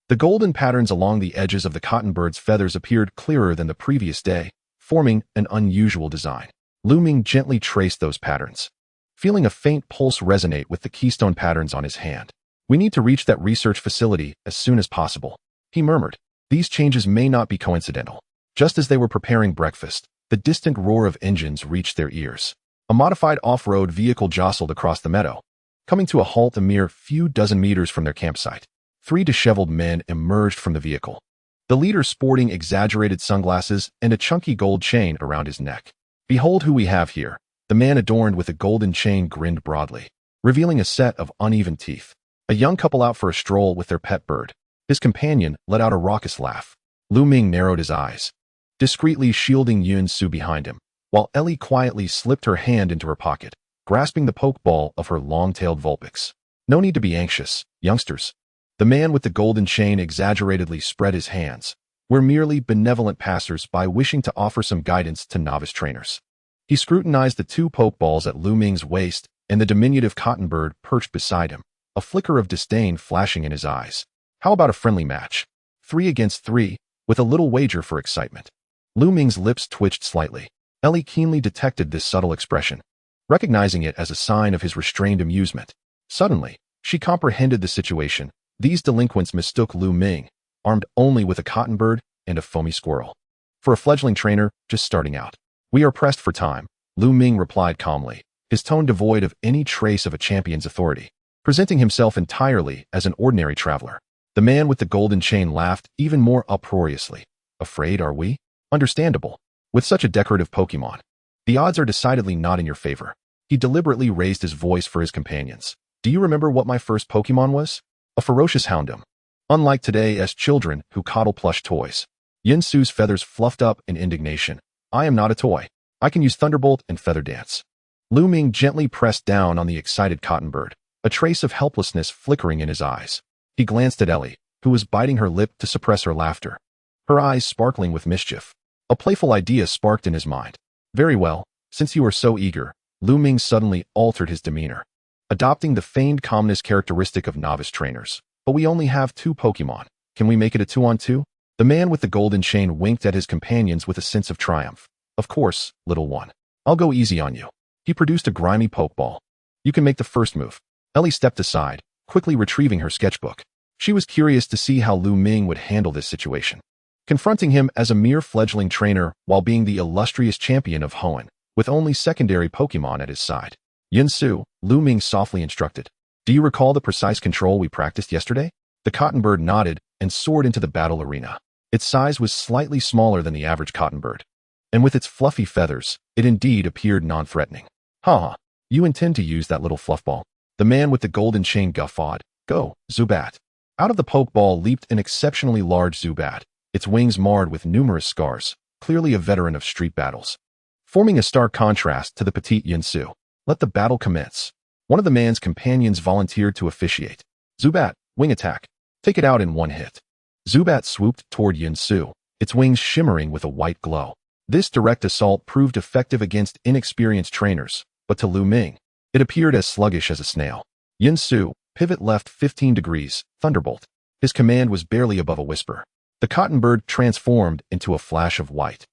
The golden patterns along the edges of the cotton bird's feathers appeared clearer than the previous day, forming an unusual design. Lu Ming gently traced those patterns, feeling a faint pulse resonate with the keystone patterns on his hand. "We need to reach that research facility as soon as possible," he murmured. These changes may not be coincidental. Just as they were preparing breakfast, the distant roar of engines reached their ears. A modified off-road vehicle jostled across the meadow, coming to a halt a mere few dozen meters from their campsite. 3 disheveled men emerged from the vehicle, the leader sporting exaggerated sunglasses and a chunky gold chain around his neck. "Behold who we have here." The man adorned with a golden chain grinned broadly, revealing a set of uneven teeth. A young couple out for a stroll with their pet bird. His companion let out a raucous laugh. Lu Ming narrowed his eyes, discreetly shielding Yun-Su behind him, while Ellie quietly slipped her hand into her pocket, grasping the pokeball of her long-tailed Vulpix. "No need to be anxious, youngsters." The man with the golden chain exaggeratedly spread his hands. "We're merely benevolent passers-by wishing to offer some guidance to novice trainers." He scrutinized the 2 pokeballs at Lu Ming's waist and the diminutive cotton bird perched beside him, a flicker of disdain flashing in his eyes. "How about a friendly match? 3 against 3, with a little wager for excitement." Lu Ming's lips twitched slightly. Ellie keenly detected this subtle expression, recognizing it as a sign of his restrained amusement. Suddenly, she comprehended the situation. These delinquents mistook Lu Ming, armed only with a cotton bird and a foamy squirrel, for a fledgling trainer just starting out. "We are pressed for time," Lu Ming replied calmly, his tone devoid of any trace of a champion's authority, presenting himself entirely as an ordinary traveler. The man with the golden chain laughed even more uproariously. "Afraid, are we? Understandable. With such a decorative Pokémon, the odds are decidedly not in your favor." He deliberately raised his voice for his companions. "Do you remember what my first Pokémon was? A ferocious houndoom. Unlike today as children who coddle plush toys." Yun-Su's feathers fluffed up in indignation. "I am not a toy. I can use Thunderbolt and Feather Dance." Lu Ming gently pressed down on the excited cotton bird, a trace of helplessness flickering in his eyes. He glanced at Ellie, who was biting her lip to suppress her laughter, her eyes sparkling with mischief. A playful idea sparked in his mind. "Very well, since you are so eager." Lu Ming suddenly altered his demeanor, adopting the feigned calmness characteristic of novice trainers. "But we only have 2 Pokémon. Can we make it a 2-on-2? The man with the golden chain winked at his companions with a sense of triumph. "Of course, little one. I'll go easy on you." He produced a grimy Pokeball. "You can make the first move." Ellie stepped aside, quickly retrieving her sketchbook. She was curious to see how Lu Ming would handle this situation, confronting him as a mere fledgling trainer while being the illustrious champion of Hoenn, with only secondary Pokémon at his side. "Yun-Su," Lu Ming softly instructed. "Do you recall the precise control we practiced yesterday?" The cotton bird nodded and soared into the battle arena. Its size was slightly smaller than the average cotton bird, and with its fluffy feathers, it indeed appeared non-threatening. "Ha! You intend to use that little fluffball?" The man with the golden chain guffawed. "Go, Zubat." Out of the Pokeball leaped an exceptionally large Zubat, its wings marred with numerous scars, clearly a veteran of street battles, forming a stark contrast to the petite Yun-Su. "Let the battle commence." One of the man's companions volunteered to officiate. "Zubat, wing attack. Take it out in 1 hit." Zubat swooped toward Yun-Su, its wings shimmering with a white glow. This direct assault proved effective against inexperienced trainers, but to Lu Ming, it appeared as sluggish as a snail. Yun-Su, pivot left 15 degrees, Thunderbolt. His command was barely above a whisper. The cotton bird transformed into a flash of white,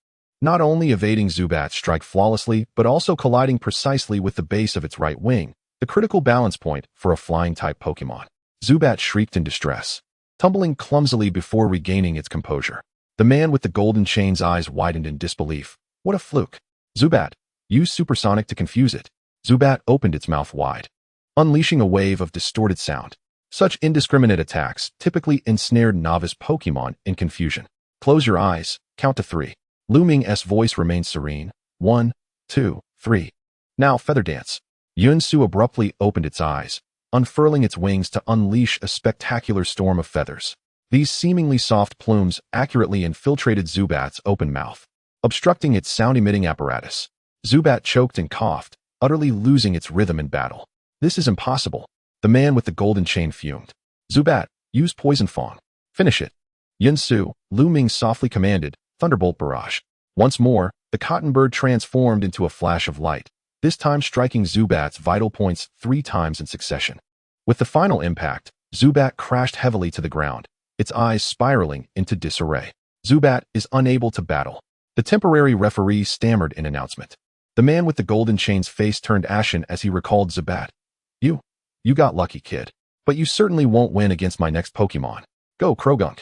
not only evading Zubat's strike flawlessly, but also colliding precisely with the base of its right wing, the critical balance point for a flying-type Pokémon. Zubat shrieked in distress, tumbling clumsily before regaining its composure. The man with the golden chain's eyes widened in disbelief. "What a fluke." "Zubat, use supersonic to confuse it." Zubat opened its mouth wide, unleashing a wave of distorted sound. Such indiscriminate attacks typically ensnared novice Pokémon in confusion. "Close your eyes, count to 3. Lu Ming's voice remained serene. 1, 2, 3. "Now Feather Dance." Yun-Su abruptly opened its eyes, unfurling its wings to unleash a spectacular storm of feathers. These seemingly soft plumes accurately infiltrated Zubat's open mouth, obstructing its sound-emitting apparatus. Zubat choked and coughed, utterly losing its rhythm in battle. "This is impossible." The man with the golden chain fumed. "Zubat, use Poison Fang. Finish it." "Yun-Su," Lu Ming softly commanded, "Thunderbolt Barrage." Once more, the cotton bird transformed into a flash of light, this time striking Zubat's vital points 3 times in succession. With the final impact, Zubat crashed heavily to the ground, its eyes spiraling into disarray. Zubat is unable to battle. The temporary referee stammered in announcement. The man with the golden chain's face turned ashen as he recalled Zubat. You got lucky, kid. But you certainly won't win against my next Pokemon. Go, Croagunk.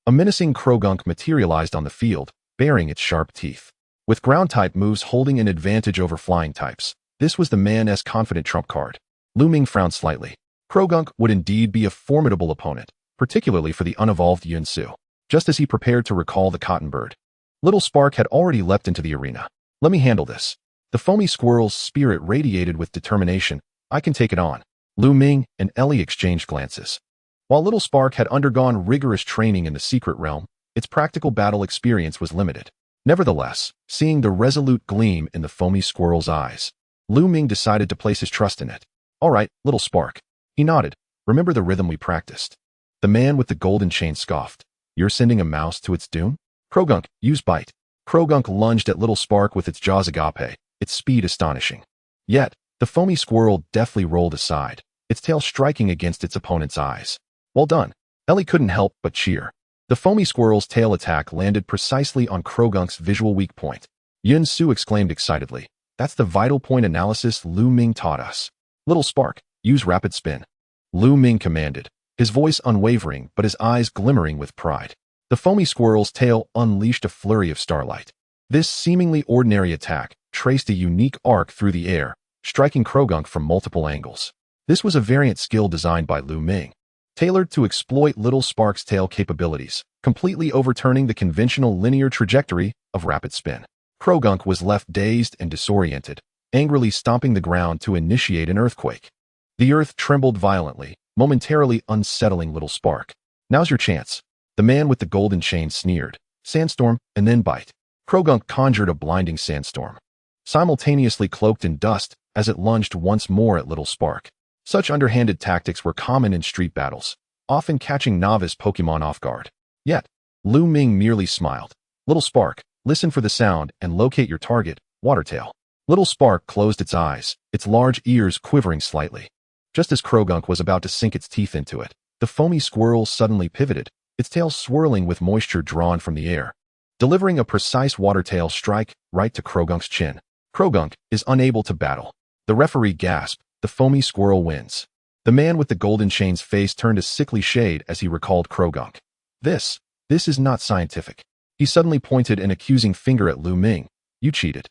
A menacing Croagunk materialized on the field, baring its sharp teeth. With ground-type moves holding an advantage over flying types, this was the man's confident trump card. Lu Ming frowned slightly. Croagunk would indeed be a formidable opponent, particularly for the unevolved Yunsu. Just as he prepared to recall the cotton bird, Little Spark had already leapt into the arena. Let me handle this. The foamy squirrel's spirit radiated with determination. I can take it on. Lu Ming and Ellie exchanged glances. While Little Spark had undergone rigorous training in the secret realm, its practical battle experience was limited. Nevertheless, seeing the resolute gleam in the foamy squirrel's eyes, Lu Ming decided to place his trust in it. All right, Little Spark. He nodded. Remember the rhythm we practiced? The man with the golden chain scoffed. You're sending a mouse to its doom? Croagunk, use bite. Croagunk lunged at Little Spark with its jaws agape, its speed astonishing. Yet, the foamy squirrel deftly rolled aside, its tail striking against its opponent's eyes. Well done. Ellie couldn't help but cheer. The foamy squirrel's tail attack landed precisely on Croagunk's visual weak point. Yunsu exclaimed excitedly. That's the vital point analysis Lu Ming taught us. Little Spark, use rapid spin. Lu Ming commanded, his voice unwavering but his eyes glimmering with pride. The foamy squirrel's tail unleashed a flurry of starlight. This seemingly ordinary attack traced a unique arc through the air, striking Croagunk from multiple angles. This was a variant skill designed by Lu Ming, tailored to exploit Little Spark's tail capabilities, completely overturning the conventional linear trajectory of rapid spin. Croagunk was left dazed and disoriented, angrily stomping the ground to initiate an earthquake. The earth trembled violently, momentarily unsettling Little Spark. Now's your chance. The man with the golden chain sneered. Sandstorm, and then bite. Croagunk conjured a blinding sandstorm, simultaneously cloaked in dust as it lunged once more at Little Spark. Such underhanded tactics were common in street battles, often catching novice Pokemon off guard. Yet, Lu Ming merely smiled. Little Spark, listen for the sound and locate your target, Watertail. Little Spark closed its eyes, its large ears quivering slightly. Just as Croagunk was about to sink its teeth into it, the foamy squirrel suddenly pivoted, its tail swirling with moisture drawn from the air, delivering a precise Watertail strike right to Croagunk's chin. Croagunk is unable to battle. The referee gasped. The foamy squirrel wins. The man with the golden chain's face turned a sickly shade as he recalled Croagunk. This is not scientific. He suddenly pointed an accusing finger at Lu Ming. You cheated.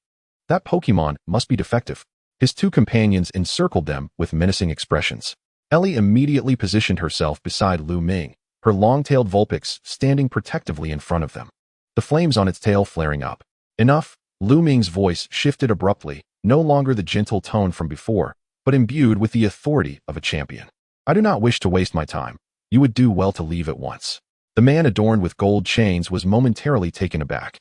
That Pokemon must be defective. His two companions encircled them with menacing expressions. Ellie immediately positioned herself beside Lu Ming, her long-tailed Vulpix standing protectively in front of them, the flames on its tail flaring up. Enough. Lu Ming's voice shifted abruptly, no longer the gentle tone from before, but imbued with the authority of a champion. I do not wish to waste my time. You would do well to leave at once. The man adorned with gold chains was momentarily taken aback,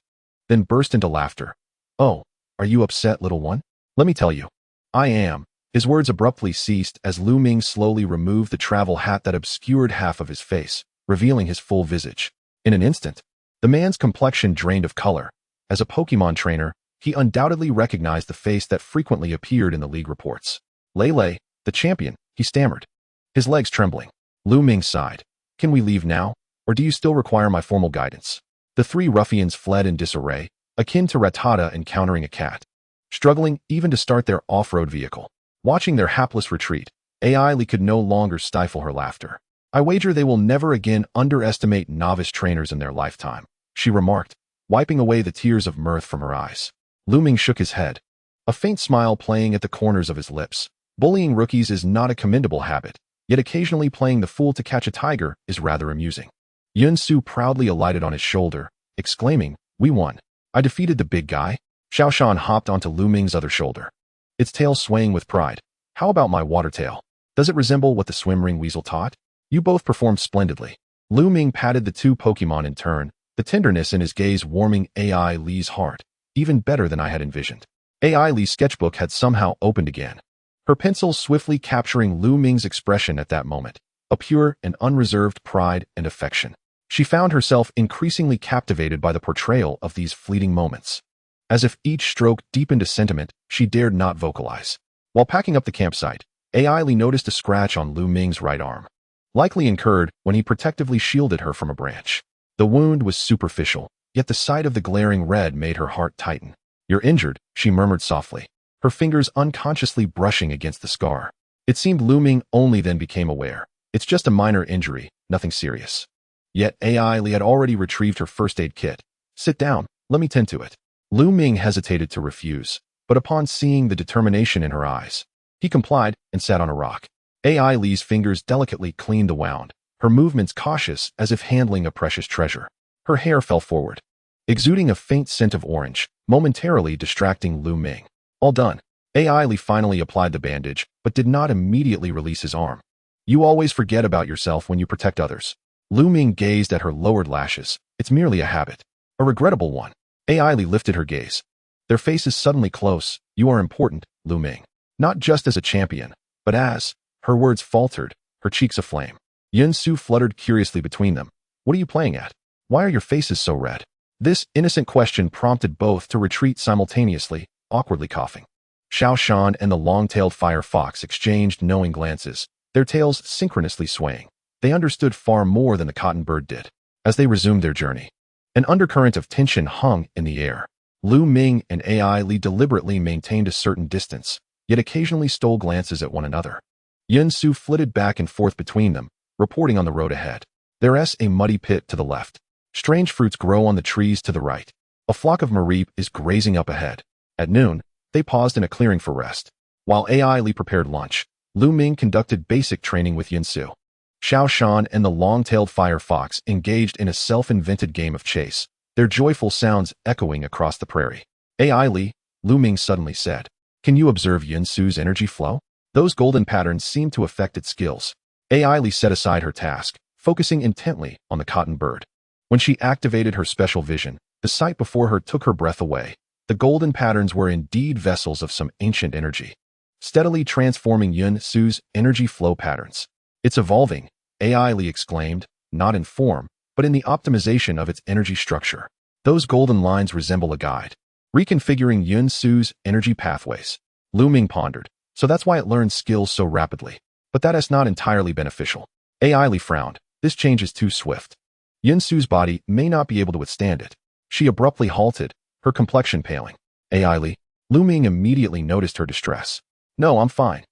then burst into laughter. Oh, are you upset, little one? Let me tell you. I am. His words abruptly ceased as Lu Ming slowly removed the travel hat that obscured half of his face, revealing his full visage. In an instant, the man's complexion drained of color. As a Pokemon trainer, he undoubtedly recognized the face that frequently appeared in the league reports. Lele, the champion, he stammered, his legs trembling. Lu Ming sighed. Can we leave now, or do you still require my formal guidance? The three ruffians fled in disarray, akin to Rattata encountering a cat, struggling even to start their off-road vehicle. Watching their hapless retreat, Ailey could no longer stifle her laughter. I wager they will never again underestimate novice trainers in their lifetime, she remarked, wiping away the tears of mirth from her eyes. Lu Ming shook his head, a faint smile playing at the corners of his lips. Bullying rookies is not a commendable habit, yet occasionally playing the fool to catch a tiger is rather amusing. Yunsu proudly alighted on his shoulder, exclaiming, we won. I defeated the big guy. Xiaoshan hopped onto Lu Ming's other shoulder, its tail swaying with pride. How about my Watertail? Does it resemble what the swim ring weasel taught? You both performed splendidly. Lu Ming patted the two Pokemon in turn, the tenderness in his gaze warming Ailey's heart, even better than I had envisioned. Ailey's sketchbook had somehow opened again, her pencil swiftly capturing Lu Ming's expression at that moment, a pure and unreserved pride and affection. She found herself increasingly captivated by the portrayal of these fleeting moments. As if each stroke deepened a sentiment she dared not vocalize. While packing up the campsite, Ailey noticed a scratch on Lu Ming's right arm. likely incurred when he protectively shielded her from a branch. The wound was superficial, yet the sight of the glaring red made her heart tighten. "You're injured," she murmured softly, her fingers unconsciously brushing against the scar. It seemed Lu Ming only then became aware. "It's just a minor injury, nothing serious." Yet Ai Li had already retrieved her first aid kit. "Sit down, let me tend to it." Lu Ming hesitated to refuse, but upon seeing the determination in her eyes, he complied and sat on a rock. Ai Li's fingers delicately cleaned the wound, her movements cautious as if handling a precious treasure. Her hair fell forward, exuding a faint scent of orange, momentarily distracting Lu Ming. "All done." Ai Li finally applied the bandage, but did not immediately release his arm. "You always forget about yourself when you protect others." Lu Ming gazed at her lowered lashes. "It's merely a habit. A regrettable one." Ai Li lifted her gaze. Their faces suddenly close. "You are important, Lu Ming. Not just as a champion, but as..." Her words faltered, her cheeks aflame. Yun Su fluttered curiously between them. "What are you playing at? Why are your faces so red?" This innocent question prompted both to retreat simultaneously, awkwardly coughing. Xiao Shan and the long-tailed fire fox exchanged knowing glances, their tails synchronously swaying. They understood far more than the cotton bird did. As they resumed their journey, an undercurrent of tension hung in the air. Lu Ming and Ai Li deliberately maintained a certain distance, yet occasionally stole glances at one another. Yun Su flitted back and forth between them, reporting on the road ahead. There's a muddy pit to the left. Strange fruits grow on the trees to the right. A flock of mareep is grazing up ahead. At noon, they paused in a clearing for rest. While Ai Li prepared lunch, Lu Ming conducted basic training with Yun Su. Xiao Shan and the long-tailed fire fox engaged in a self-invented game of chase, their joyful sounds echoing across the prairie. "Ai Li," Lu Ming suddenly said, "can you observe Yun Su's energy flow? Those golden patterns seem to affect its skills." Ai Li set aside her task, focusing intently on the cotton bird. When she activated her special vision, the sight before her took her breath away. The golden patterns were indeed vessels of some ancient energy, steadily transforming Yun Su's energy flow patterns. "It's evolving," Ai Li exclaimed, not in form, but in the optimization of its energy structure. "Those golden lines resemble a guide, reconfiguring Yun Su's energy pathways." Lu Ming pondered. "So that's why it learns skills so rapidly. But that is not entirely beneficial." Ai Li frowned. "This change is too swift. Yun Su's body may not be able to withstand it." She abruptly halted, her complexion paling. "Ai Li." Lu Ming immediately noticed her distress. "No, I'm fine."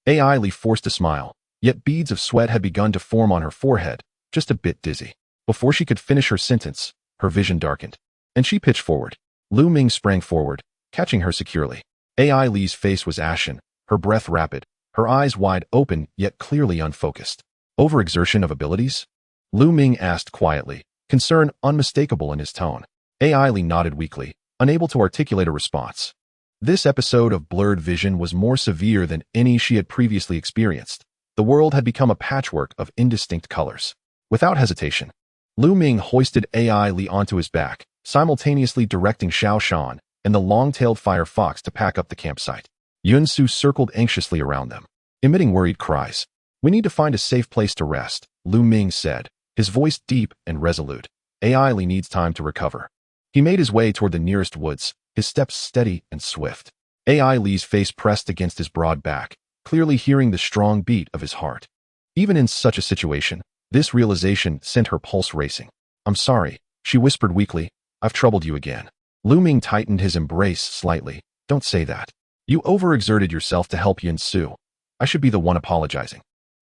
Ai Li forced a smile, yet beads of sweat had begun to form on her forehead, just a bit dizzy. Before she could finish her sentence, her vision darkened, and she pitched forward. Lu Ming sprang forward, catching her securely. Ai Li's face was ashen, her breath rapid, her eyes wide open yet clearly unfocused. "Overexertion of abilities?" Lu Ming asked quietly, concern unmistakable in his tone. Ai Li nodded weakly, unable to articulate a response. This episode of blurred vision was more severe than any she had previously experienced. The world had become a patchwork of indistinct colors. Without hesitation, Lu Ming hoisted Ai Li onto his back, simultaneously directing Xiao Shan and the long-tailed fire fox to pack up the campsite. Yun Su circled anxiously around them, emitting worried cries. "We need to find a safe place to rest," Lu Ming said, his voice deep and resolute. "Ai Li needs time to recover." He made his way toward the nearest woods, his steps steady and swift. Ai Li's face pressed against his broad back, clearly hearing the strong beat of his heart. Even in such a situation, this realization sent her pulse racing. "I'm sorry," she whispered weakly. "I've troubled you again." Lu Ming tightened his embrace slightly. "Don't say that. You overexerted yourself to help Yun Su. I should be the one apologizing."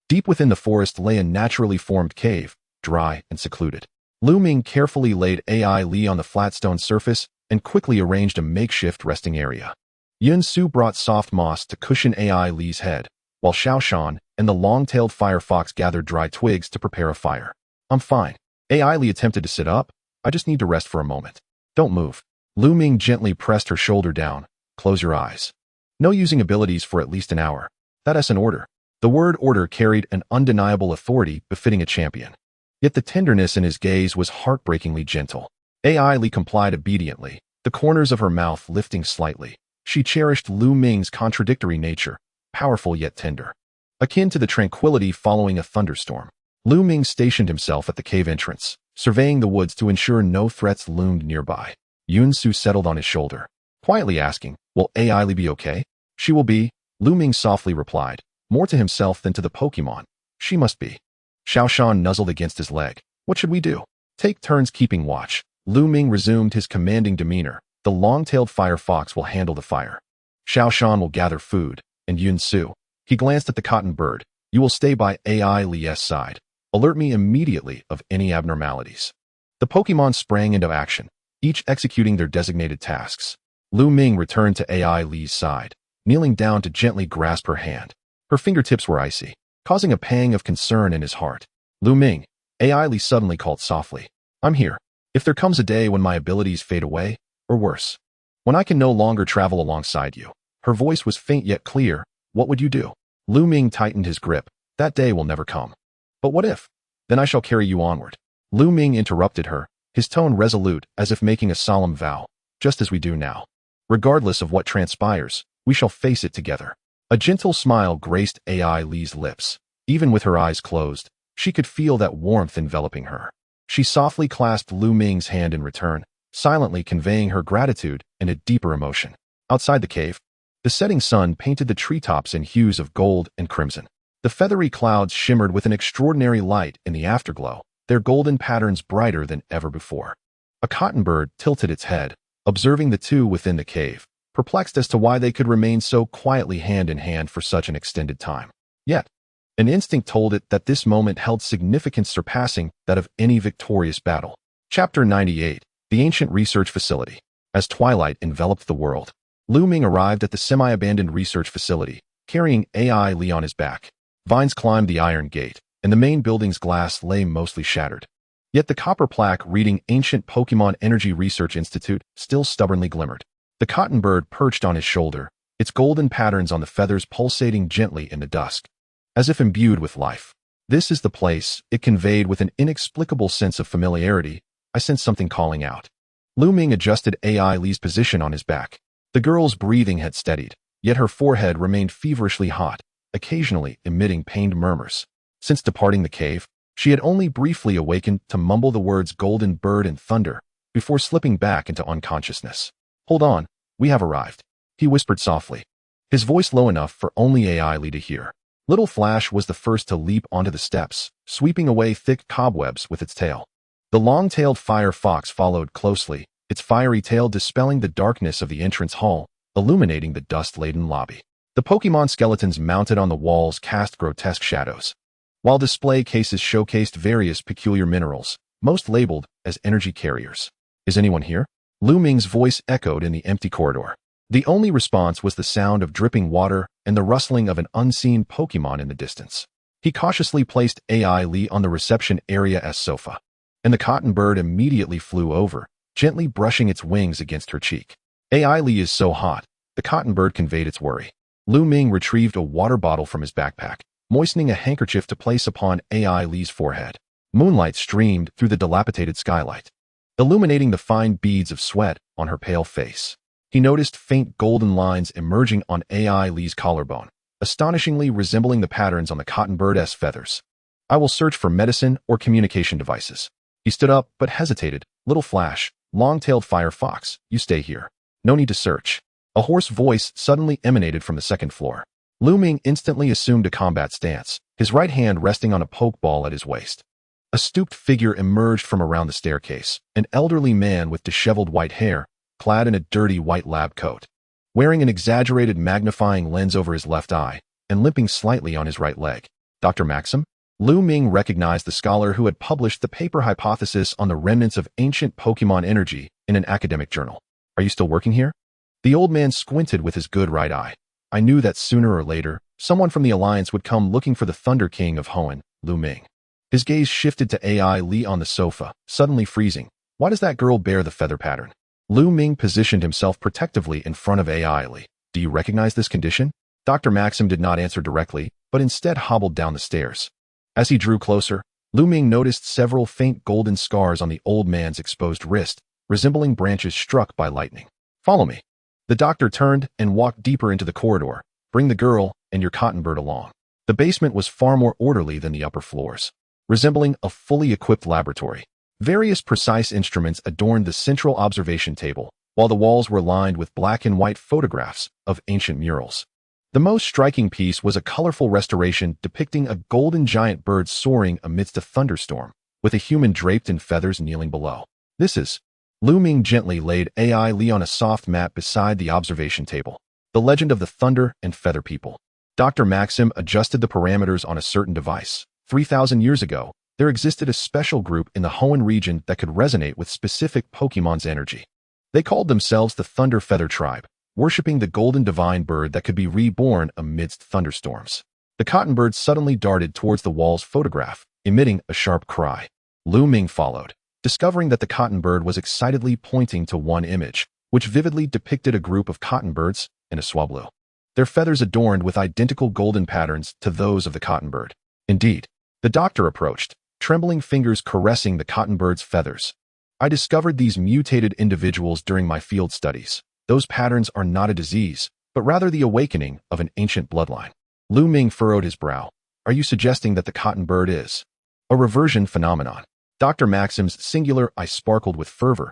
Deep within the forest lay a naturally formed cave, dry and secluded. Lu Ming carefully laid Ai Li on the flat stone surface and quickly arranged a makeshift resting area. Yun Su brought soft moss to cushion Ai Li's head, while Xiao Shan and the long-tailed fire fox gathered dry twigs to prepare a fire. "I'm fine." Ai Li attempted to sit up. "I just need to rest for a moment." "Don't move." Lu Ming gently pressed her shoulder down. "Close your eyes. No using abilities for at least an hour. That's an order." The word order carried an undeniable authority befitting a champion. Yet the tenderness in his gaze was heartbreakingly gentle. Ai Li complied obediently, the corners of her mouth lifting slightly. She cherished Lu Ming's contradictory nature, powerful yet tender, akin to the tranquility following a thunderstorm. Lu Ming stationed himself at the cave entrance, surveying the woods to ensure no threats loomed nearby. Yun Su settled on his shoulder, quietly asking, "Will Ai Li be okay?" "She will be," Lu Ming softly replied, more to himself than to the Pokémon. "She must be." Xiao Shan nuzzled against his leg. What should we do? Take turns keeping watch. Lu Ming resumed his commanding demeanor. The long-tailed fire fox will handle the fire. Xiao Shan will gather food, and Yun Su. He glanced at the cotton bird. You will stay by AI Li's side. Alert me immediately of any abnormalities. The Pokémon sprang into action, each executing their designated tasks. Lu Ming returned to AI Li's side, kneeling down to gently grasp her hand. Her fingertips were icy, causing a pang of concern in his heart. Lu Ming, AI Li suddenly called softly. I'm here. If there comes a day when my abilities fade away, or worse, when I can no longer travel alongside you. Her voice was faint yet clear. What would you do? Lu Ming tightened his grip. That day will never come. But what if? Then I shall carry you onward. Lu Ming interrupted her, his tone resolute as if making a solemn vow, just as we do now. Regardless of what transpires, we shall face it together. A gentle smile graced AI Li's lips. Even with her eyes closed, she could feel that warmth enveloping her. She softly clasped Lu Ming's hand in return, silently conveying her gratitude and a deeper emotion. Outside the cave, the setting sun painted the treetops in hues of gold and crimson. The feathery clouds shimmered with an extraordinary light in the afterglow, their golden patterns brighter than ever before. A cotton bird tilted its head, observing the two within the cave, perplexed as to why they could remain so quietly hand in hand for such an extended time. Yet, an instinct told it that this moment held significance surpassing that of any victorious battle. Chapter 98. The Ancient Research Facility. As twilight enveloped the world, Lu Ming arrived at the semi-abandoned research facility, carrying AI Li on his back. Vines climbed the iron gate, and the main building's glass lay mostly shattered. Yet the copper plaque reading Ancient Pokémon Energy Research Institute still stubbornly glimmered. The cotton bird perched on his shoulder, its golden patterns on the feathers pulsating gently in the dusk, as if imbued with life. This is the place, it conveyed with an inexplicable sense of familiarity. I sensed something calling out. Lu Ming adjusted AI Li's position on his back. The girl's breathing had steadied, yet her forehead remained feverishly hot, occasionally emitting pained murmurs. Since departing the cave, she had only briefly awakened to mumble the words golden bird and thunder, before slipping back into unconsciousness. Hold on, we have arrived, he whispered softly, his voice low enough for only AI Li to hear. Little Flash was the first to leap onto the steps, sweeping away thick cobwebs with its tail. The long-tailed fire fox followed closely, its fiery tail dispelling the darkness of the entrance hall, illuminating the dust-laden lobby. The Pokémon skeletons mounted on the walls cast grotesque shadows, while display cases showcased various peculiar minerals, most labeled as energy carriers. Is anyone here? Lu Ming's voice echoed in the empty corridor. The only response was the sound of dripping water and the rustling of an unseen Pokémon in the distance. He cautiously placed AI Li on the reception area as sofa, and the cotton bird immediately flew over, gently brushing its wings against her cheek. AI Li is so hot, the cotton bird conveyed its worry. Lu Ming retrieved a water bottle from his backpack, moistening a handkerchief to place upon AI Li's forehead. Moonlight streamed through the dilapidated skylight, illuminating the fine beads of sweat on her pale face. He noticed faint golden lines emerging on AI Li's collarbone, astonishingly resembling the patterns on the cotton bird's feathers. I will search for medicine or communication devices. He stood up but hesitated. Little Flash, long-tailed fire fox, you stay here. No need to search. A hoarse voice suddenly emanated from the second floor. Lu Ming instantly assumed a combat stance, his right hand resting on a pokeball at his waist. A stooped figure emerged from around the staircase, an elderly man with disheveled white hair, clad in a dirty white lab coat, wearing an exaggerated magnifying lens over his left eye, and limping slightly on his right leg. Dr. Maxim? Lu Ming recognized the scholar who had published the paper hypothesis on the remnants of ancient Pokémon energy in an academic journal. Are you still working here? The old man squinted with his good right eye. I knew that sooner or later, someone from the Alliance would come looking for the Thunder King of Hoenn, Lu Ming. His gaze shifted to AI Li on the sofa, suddenly freezing. Why does that girl bear the feather pattern? Lu Ming positioned himself protectively in front of AI Li. Do you recognize this condition? Dr. Maxim did not answer directly, but instead hobbled down the stairs. As he drew closer, Lu Ming noticed several faint golden scars on the old man's exposed wrist, resembling branches struck by lightning. Follow me. The doctor turned and walked deeper into the corridor. Bring the girl and your cotton bird along. The basement was far more orderly than the upper floors, resembling a fully equipped laboratory. Various precise instruments adorned the central observation table, while the walls were lined with black and white photographs of ancient murals. The most striking piece was a colorful restoration depicting a golden giant bird soaring amidst a thunderstorm, with a human draped in feathers kneeling below. This is. Lu Ming gently laid AI Li on a soft mat beside the observation table. The legend of the Thunder and Feather People. Dr. Maxim adjusted the parameters on a certain device. 3,000 years ago, there existed a special group in the Hoenn region that could resonate with specific Pokemon's energy. They called themselves the Thunder Feather Tribe, worshipping the golden divine bird that could be reborn amidst thunderstorms. The cotton bird suddenly darted towards the wall's photograph, emitting a sharp cry. Lu Ming followed, discovering that the cotton bird was excitedly pointing to one image, which vividly depicted a group of cotton birds in a swablu. Their feathers adorned with identical golden patterns to those of the cotton bird. Indeed, the doctor approached, trembling fingers caressing the cotton bird's feathers. I discovered these mutated individuals during my field studies. Those patterns are not a disease, but rather the awakening of an ancient bloodline. Lu Ming furrowed his brow. Are you suggesting that the cotton bird is a reversion phenomenon? Dr. Maxim's singular eye sparkled with fervor.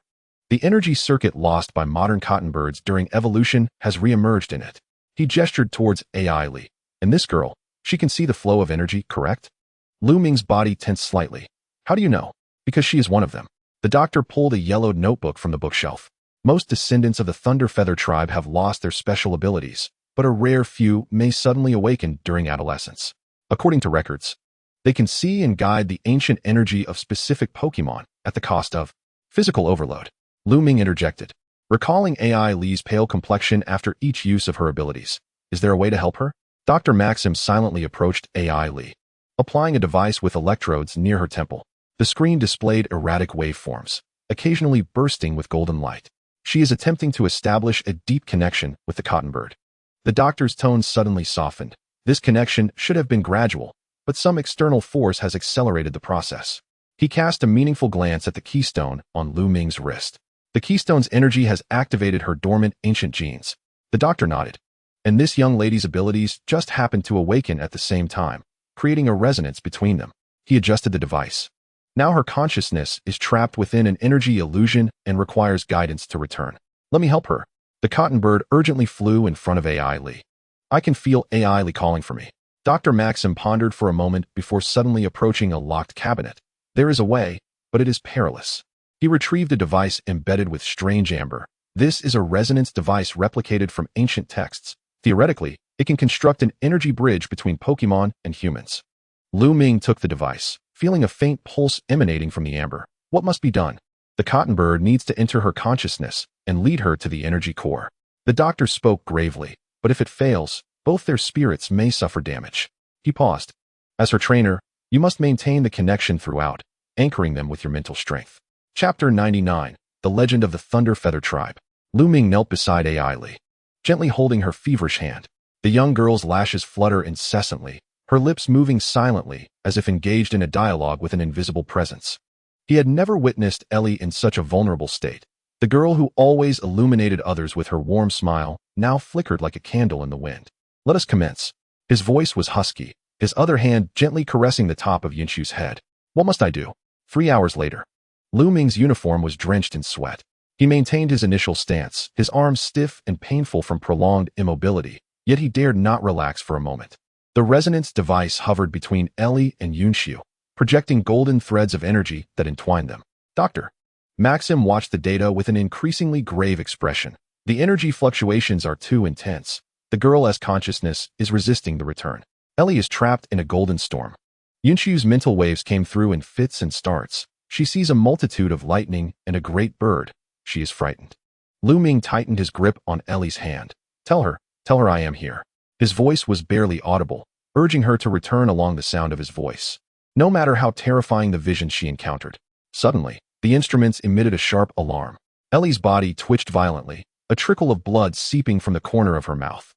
The energy circuit lost by modern cotton birds during evolution has reemerged in it. He gestured towards AI Li. And this girl, she can see the flow of energy, correct? Lu Ming's body tensed slightly. How do you know? Because she is one of them. The doctor pulled a yellowed notebook from the bookshelf. Most descendants of the Thunder Feather tribe have lost their special abilities, but a rare few may suddenly awaken during adolescence. According to records, they can see and guide the ancient energy of specific Pokemon at the cost of physical overload. Lu Ming interjected, recalling AI Li's pale complexion after each use of her abilities. Is there a way to help her? Dr. Maxim silently approached AI Li, applying a device with electrodes near her temple. The screen displayed erratic waveforms, occasionally bursting with golden light. She is attempting to establish a deep connection with the cotton bird. The doctor's tone suddenly softened. This connection should have been gradual, but some external force has accelerated the process. He cast a meaningful glance at the keystone on Lu Ming's wrist. The keystone's energy has activated her dormant ancient genes. The doctor nodded. And this young lady's abilities just happened to awaken at the same time, creating a resonance between them. He adjusted the device. Now her consciousness is trapped within an energy illusion and requires guidance to return. Let me help her. The cotton bird urgently flew in front of AI Li. I can feel AI Li calling for me. Dr. Maxim pondered for a moment before suddenly approaching a locked cabinet. There is a way, but it is perilous. He retrieved a device embedded with strange amber. This is a resonance device replicated from ancient texts. Theoretically, it can construct an energy bridge between Pokemon and humans. Lu Ming took the device, feeling a faint pulse emanating from the amber. What must be done? The cotton bird needs to enter her consciousness and lead her to the energy core. The doctor spoke gravely, but if it fails, both their spirits may suffer damage. He paused. As her trainer, you must maintain the connection throughout, anchoring them with your mental strength. Chapter 99, The Legend of the Thunder Feather Tribe. Lu Ming knelt beside AI Li, gently holding her feverish hand. The young girl's lashes flutter incessantly, her lips moving silently as if engaged in a dialogue with an invisible presence. He had never witnessed Ellie in such a vulnerable state. The girl who always illuminated others with her warm smile now flickered like a candle in the wind. Let us commence. His voice was husky, his other hand gently caressing the top of Yinshu's head. What must I do? 3 hours later. Lu Ming's uniform was drenched in sweat. He maintained his initial stance, his arms stiff and painful from prolonged immobility, yet he dared not relax for a moment. The resonance device hovered between Ellie and Yinshu, projecting golden threads of energy that entwined them. Doctor. Maxim watched the data with an increasingly grave expression. The energy fluctuations are too intense. The girl as consciousness is resisting the return. Ellie is trapped in a golden storm. Yinshu's mental waves came through in fits and starts. She sees a multitude of lightning and a great bird. She is frightened. Lu Ming tightened his grip on Ellie's hand. Tell her I am here. His voice was barely audible, urging her to return along the sound of his voice. No matter how terrifying the vision she encountered. Suddenly, the instruments emitted a sharp alarm. Ellie's body twitched violently, a trickle of blood seeping from the corner of her mouth.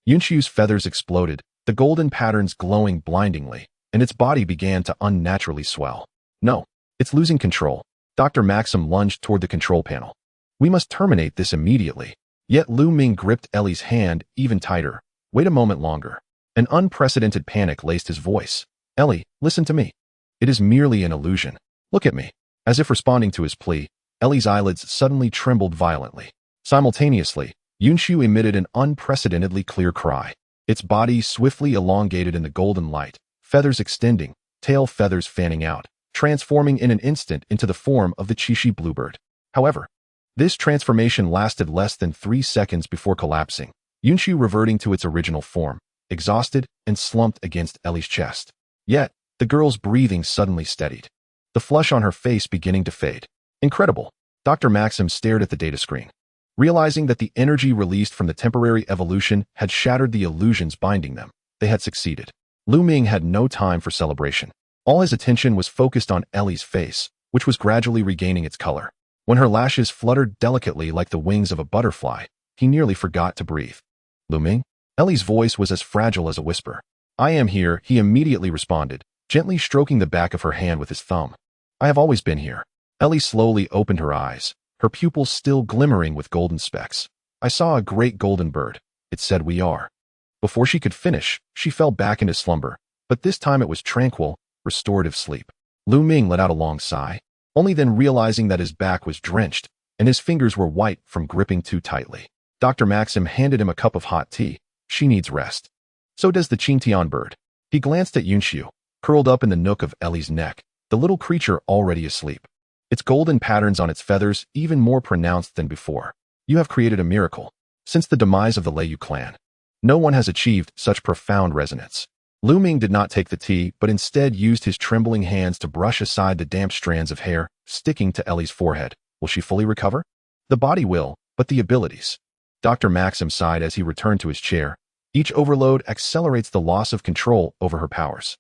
Yinshu's feathers exploded, the golden patterns glowing blindingly, and its body began to unnaturally swell. No, it's losing control. Dr. Maxim lunged toward the control panel. We must terminate this immediately. Yet Lu Ming gripped Ellie's hand even tighter. Wait a moment longer. An unprecedented panic laced his voice. Ellie, listen to me. It is merely an illusion. Look at me. As if responding to his plea, Ellie's eyelids suddenly trembled violently. Simultaneously, Yinshu emitted an unprecedentedly clear cry. its body swiftly elongated in the golden light, feathers extending, tail feathers fanning out, transforming in an instant into the form of the Chishi bluebird. However, this transformation lasted less than 3 seconds before collapsing, Yunxiu reverting to its original form, exhausted and slumped against Ellie's chest. Yet, the girl's breathing suddenly steadied, the flush on her face beginning to fade. Incredible. Dr. Maxim stared at the data screen, realizing that the energy released from the temporary evolution had shattered the illusions binding them. They had succeeded. Lu Ming had no time for celebration. All his attention was focused on Ellie's face, which was gradually regaining its color. When her lashes fluttered delicately like the wings of a butterfly, he nearly forgot to breathe. Lu Ming? Ellie's voice was as fragile as a whisper. I am here, he immediately responded, gently stroking the back of her hand with his thumb. I have always been here. Ellie slowly opened her eyes, her pupils still glimmering with golden specks. I saw a great golden bird. It said we are. Before she could finish, she fell back into slumber, but this time it was tranquil, restorative sleep. Lu Ming let out a long sigh, only then realizing that his back was drenched and his fingers were white from gripping too tightly. Dr. Maxim handed him a cup of hot tea. She needs rest. So does the Qingtian bird. He glanced at Yunxiu, curled up in the nook of Ellie's neck, the little creature already asleep. Its golden patterns on its feathers even more pronounced than before. You have created a miracle. Since the demise of the Leiyu clan, no one has achieved such profound resonance. Lu Ming did not take the tea, but instead used his trembling hands to brush aside the damp strands of hair sticking to Ellie's forehead. Will she fully recover? The body will, but the abilities. Dr. Maxim sighed as he returned to his chair. Each overload accelerates the loss of control over her powers.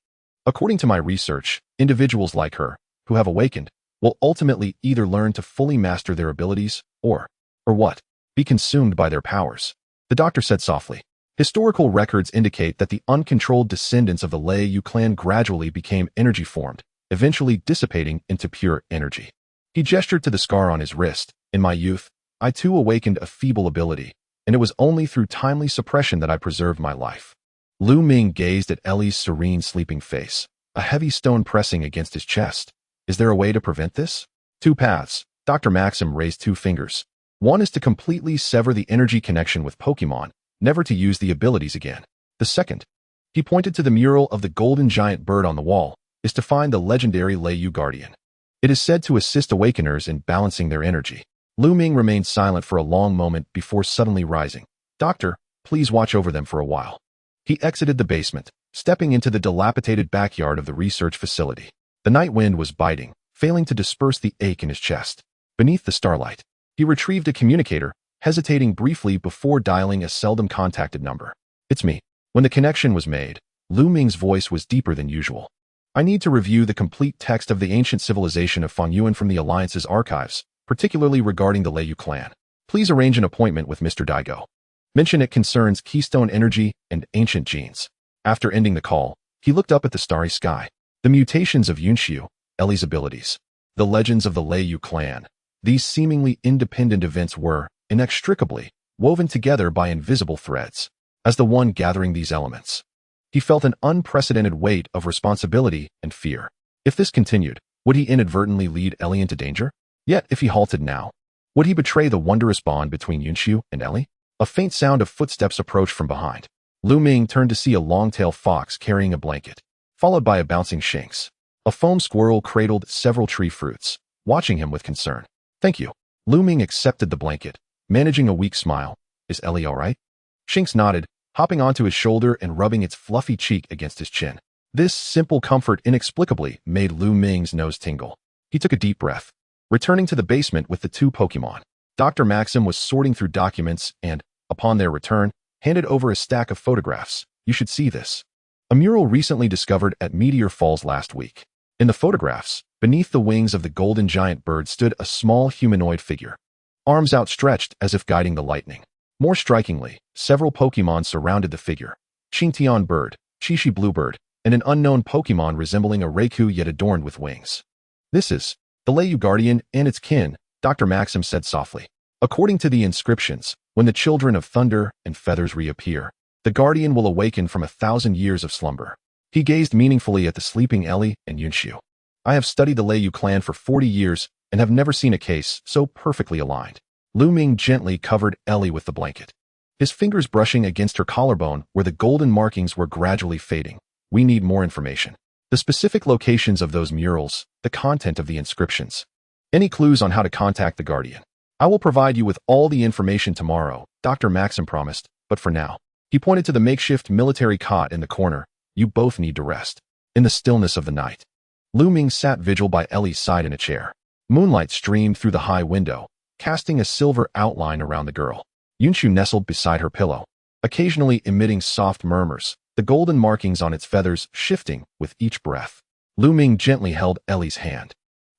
According to my research, individuals like her, who have awakened, will ultimately either learn to fully master their abilities or what? Be consumed by their powers. The doctor said softly. Historical records indicate that the uncontrolled descendants of the Leiyu clan gradually became energy-formed, eventually dissipating into pure energy. He gestured to the scar on his wrist. In my youth, I too awakened a feeble ability, and it was only through timely suppression that I preserved my life. Lu Ming gazed at Ellie's serene sleeping face, a heavy stone pressing against his chest. Is there a way to prevent this? 2 paths. Dr. Maxim raised 2 fingers. One is to completely sever the energy connection with Pokémon, never to use the abilities again. The second, he pointed to the mural of the golden giant bird on the wall, is to find the legendary Leiyu Guardian. It is said to assist awakeners in balancing their energy. Lu Ming remained silent for a long moment before suddenly rising. Doctor, please watch over them for a while. He exited the basement, stepping into the dilapidated backyard of the research facility. The night wind was biting, failing to disperse the ache in his chest. Beneath the starlight, he retrieved a communicator, hesitating briefly before dialing a seldom contacted number. It's me. When the connection was made, Lu Ming's voice was deeper than usual. I need to review the complete text of the ancient civilization of Fengyuan from the Alliance's archives, particularly regarding the Leiyu clan. Please arrange an appointment with Mr. Daigo. Mention it concerns keystone energy and ancient genes. After ending the call, he looked up at the starry sky. The mutations of Yunxiu, Ellie's abilities, the legends of the Leiyu clan. These seemingly independent events were, inextricably, woven together by invisible threads. As the one gathering these elements, he felt an unprecedented weight of responsibility and fear. If this continued, would he inadvertently lead Ellie into danger? Yet, if he halted now, would he betray the wondrous bond between Yunxiu and Ellie? A faint sound of footsteps approached from behind. Lu Ming turned to see a long-tailed fox carrying a blanket, followed by a bouncing shinx. A foam squirrel cradled several tree fruits, watching him with concern. Thank you. Lu Ming accepted the blanket, managing a weak smile. Is Ellie all right? Shinx nodded, hopping onto his shoulder and rubbing its fluffy cheek against his chin. This simple comfort inexplicably made Lu Ming's nose tingle. He took a deep breath, returning to the basement with the 2 Pokémon. Dr. Maxim was sorting through documents and, upon their return, handed over a stack of photographs. You should see this. A mural recently discovered at Meteor Falls last week. In the photographs, beneath the wings of the golden giant bird stood a small humanoid figure, arms outstretched as if guiding the lightning. More strikingly, several Pokémon surrounded the figure. Qingtian bird, Chishi bluebird, and an unknown Pokémon resembling a Raikou yet adorned with wings. This is the Leiyu Guardian and its kin, Dr. Maxim said softly. According to the inscriptions, when the children of thunder and feathers reappear, the Guardian will awaken from 1,000 years of slumber. He gazed meaningfully at the sleeping Ellie and Yunxiu. I have studied the Leiyu clan for 40 years and have never seen a case so perfectly aligned. Lu Ming gently covered Ellie with the blanket. his fingers brushing against her collarbone where the golden markings were gradually fading. We need more information. The specific locations of those murals, the content of the inscriptions. Any clues on how to contact the Guardian? I will provide you with all the information tomorrow, Dr. Maxim promised, but for now. He pointed to the makeshift military cot in the corner. You both need to rest. In the stillness of the night, Lu Ming sat vigil by Ellie's side in a chair. Moonlight streamed through the high window, casting a silver outline around the girl. Yunshu nestled beside her pillow, occasionally emitting soft murmurs, the golden markings on its feathers shifting with each breath. Lu Ming gently held Ellie's hand,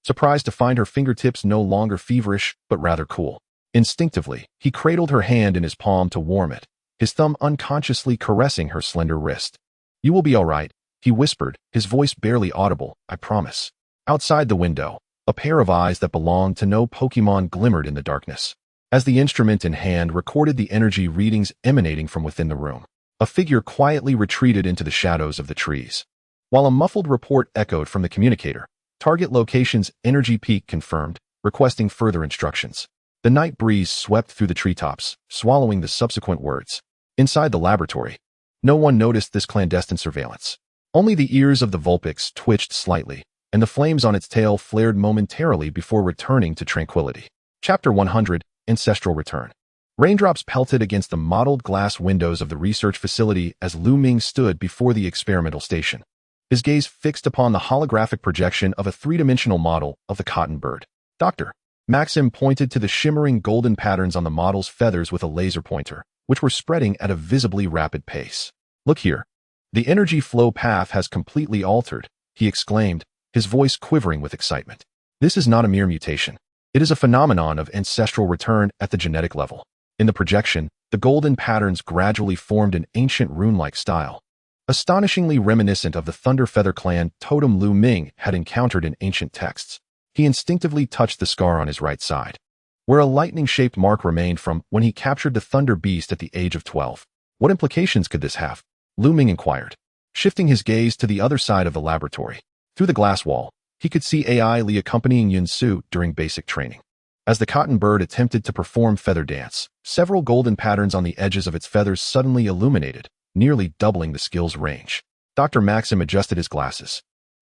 surprised to find her fingertips no longer feverish but rather cool. Instinctively, he cradled her hand in his palm to warm it, his thumb unconsciously caressing her slender wrist. You will be all right, he whispered, his voice barely audible, I promise. Outside the window, a pair of eyes that belonged to no Pokémon glimmered in the darkness. As the instrument in hand recorded the energy readings emanating from within the room, a figure quietly retreated into the shadows of the trees. While a muffled report echoed from the communicator, target location's energy peak confirmed, requesting further instructions. The night breeze swept through the treetops, swallowing the subsequent words. Inside the laboratory, no one noticed this clandestine surveillance. Only the ears of the Vulpix twitched slightly, and the flames on its tail flared momentarily before returning to tranquility. Chapter 100, Ancestral Return. Raindrops pelted against the mottled glass windows of the research facility as Lu Ming stood before the experimental station, his gaze fixed upon the holographic projection of a three-dimensional model of the cotton bird. Dr. Maxim pointed to the shimmering golden patterns on the model's feathers with a laser pointer, which were spreading at a visibly rapid pace. Look here. The energy flow path has completely altered, he exclaimed, his voice quivering with excitement. This is not a mere mutation. It is a phenomenon of ancestral return at the genetic level. In the projection, the golden patterns gradually formed an ancient rune-like style, astonishingly reminiscent of the Thunder Feather Clan totem Lu Ming had encountered in ancient texts. He instinctively touched the scar on his right side, where a lightning-shaped mark remained from when he captured the Thunder Beast at the age of 12. What implications could this have? Lu Ming inquired, shifting his gaze to the other side of the laboratory. Through the glass wall, he could see AI Li accompanying Yunsu during basic training. As the cotton bird attempted to perform feather dance, several golden patterns on the edges of its feathers suddenly illuminated, nearly doubling the skill's range. Dr. Maxim adjusted his glasses.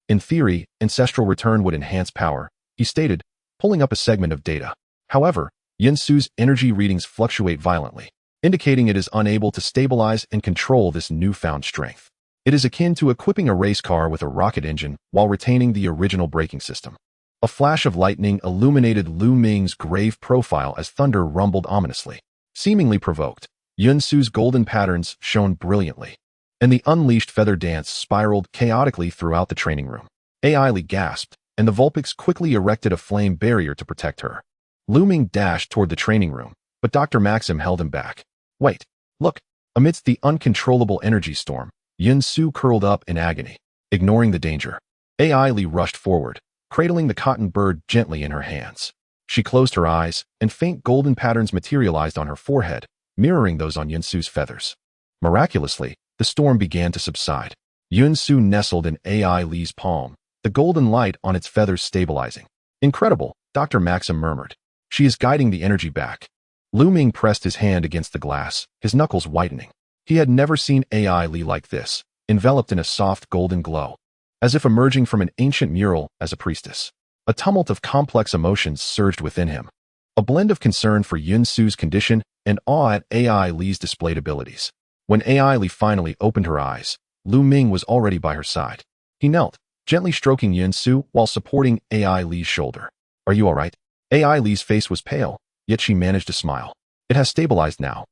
In theory, ancestral return would enhance power, he stated, pulling up a segment of data. However, Yunsu's energy readings fluctuate violently, indicating it is unable to stabilize and control this newfound strength. It is akin to equipping a race car with a rocket engine while retaining the original braking system. A flash of lightning illuminated Lu Ming's grave profile as thunder rumbled ominously. Seemingly provoked, Yunsu's golden patterns shone brilliantly, and the unleashed feather dance spiraled chaotically throughout the training room. AI Li gasped, and the Vulpix quickly erected a flame barrier to protect her. Lu Ming dashed toward the training room, but Dr. Maxim held him back. Wait, look. Amidst the uncontrollable energy storm, Yunsu curled up in agony, ignoring the danger. AI Li rushed forward, cradling the cotton bird gently in her hands. She closed her eyes, and faint golden patterns materialized on her forehead, mirroring those on Yunsu's feathers. Miraculously, the storm began to subside. Yunsu nestled in AI Li's palm, the golden light on its feathers stabilizing. Incredible, Dr. Maxim murmured. She is guiding the energy back. Lu Ming pressed his hand against the glass, his knuckles whitening. He had never seen AI Li like this, enveloped in a soft golden glow, as if emerging from an ancient mural as a priestess. A tumult of complex emotions surged within him, a blend of concern for Yunsu's condition and awe at AI Li's displayed abilities. When AI Li finally opened her eyes, Lu Ming was already by her side. He knelt, gently stroking Yunsu while supporting AI Li's shoulder. Are you all right? AI Li's face was pale, yet she managed to smile. It has stabilized now,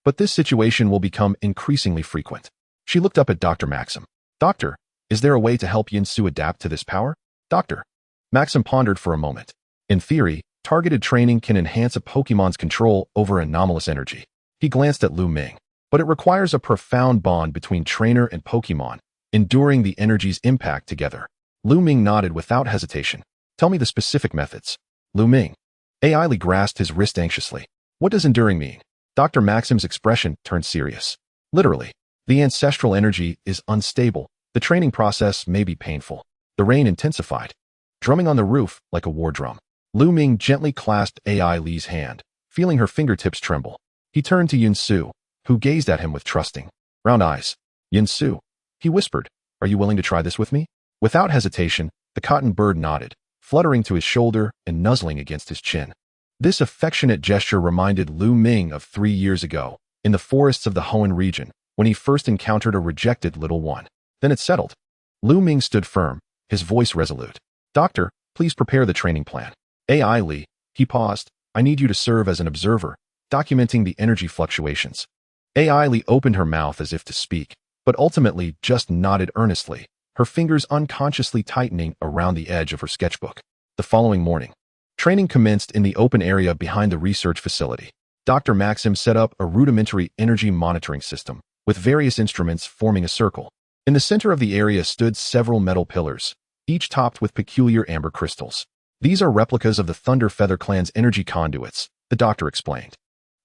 but this situation will become increasingly frequent. She looked up at Dr. Maxim. Doctor, is there a way to help Yunsu adapt to this power? Doctor. Maxim pondered for a moment. In theory, targeted training can enhance a Pokémon's control over anomalous energy. He glanced at Lu Ming. But it requires a profound bond between trainer and Pokémon, enduring the energy's impact together. Lu Ming nodded without hesitation. Tell me the specific methods. Lu Ming. AI Li grasped his wrist anxiously. What does enduring mean? Dr. Maxim's expression turned serious. Literally, the ancestral energy is unstable. The training process may be painful. The rain intensified, drumming on the roof like a war drum. Lu Ming gently clasped AI Li's hand, feeling her fingertips tremble. He turned to Yunsu, who gazed at him with trusting, round eyes. Yin-Su, he whispered, are you willing to try this with me? Without hesitation, the cotton bird nodded, fluttering to his shoulder and nuzzling against his chin. This affectionate gesture reminded Lu Ming of 3 years ago, in the forests of the Hoenn region, when he first encountered a rejected little one. Then it settled. Lu Ming stood firm, his voice resolute. Doctor, please prepare the training plan. AI Li, he paused, I need you to serve as an observer, documenting the energy fluctuations. AI Li opened her mouth as if to speak, but ultimately just nodded earnestly, her fingers unconsciously tightening around the edge of her sketchbook. The following morning, training commenced in the open area behind the research facility. Dr. Maxim set up a rudimentary energy monitoring system, with various instruments forming a circle. In the center of the area stood several metal pillars, each topped with peculiar amber crystals. These are replicas of the Thunder Feather Clan's energy conduits, the doctor explained.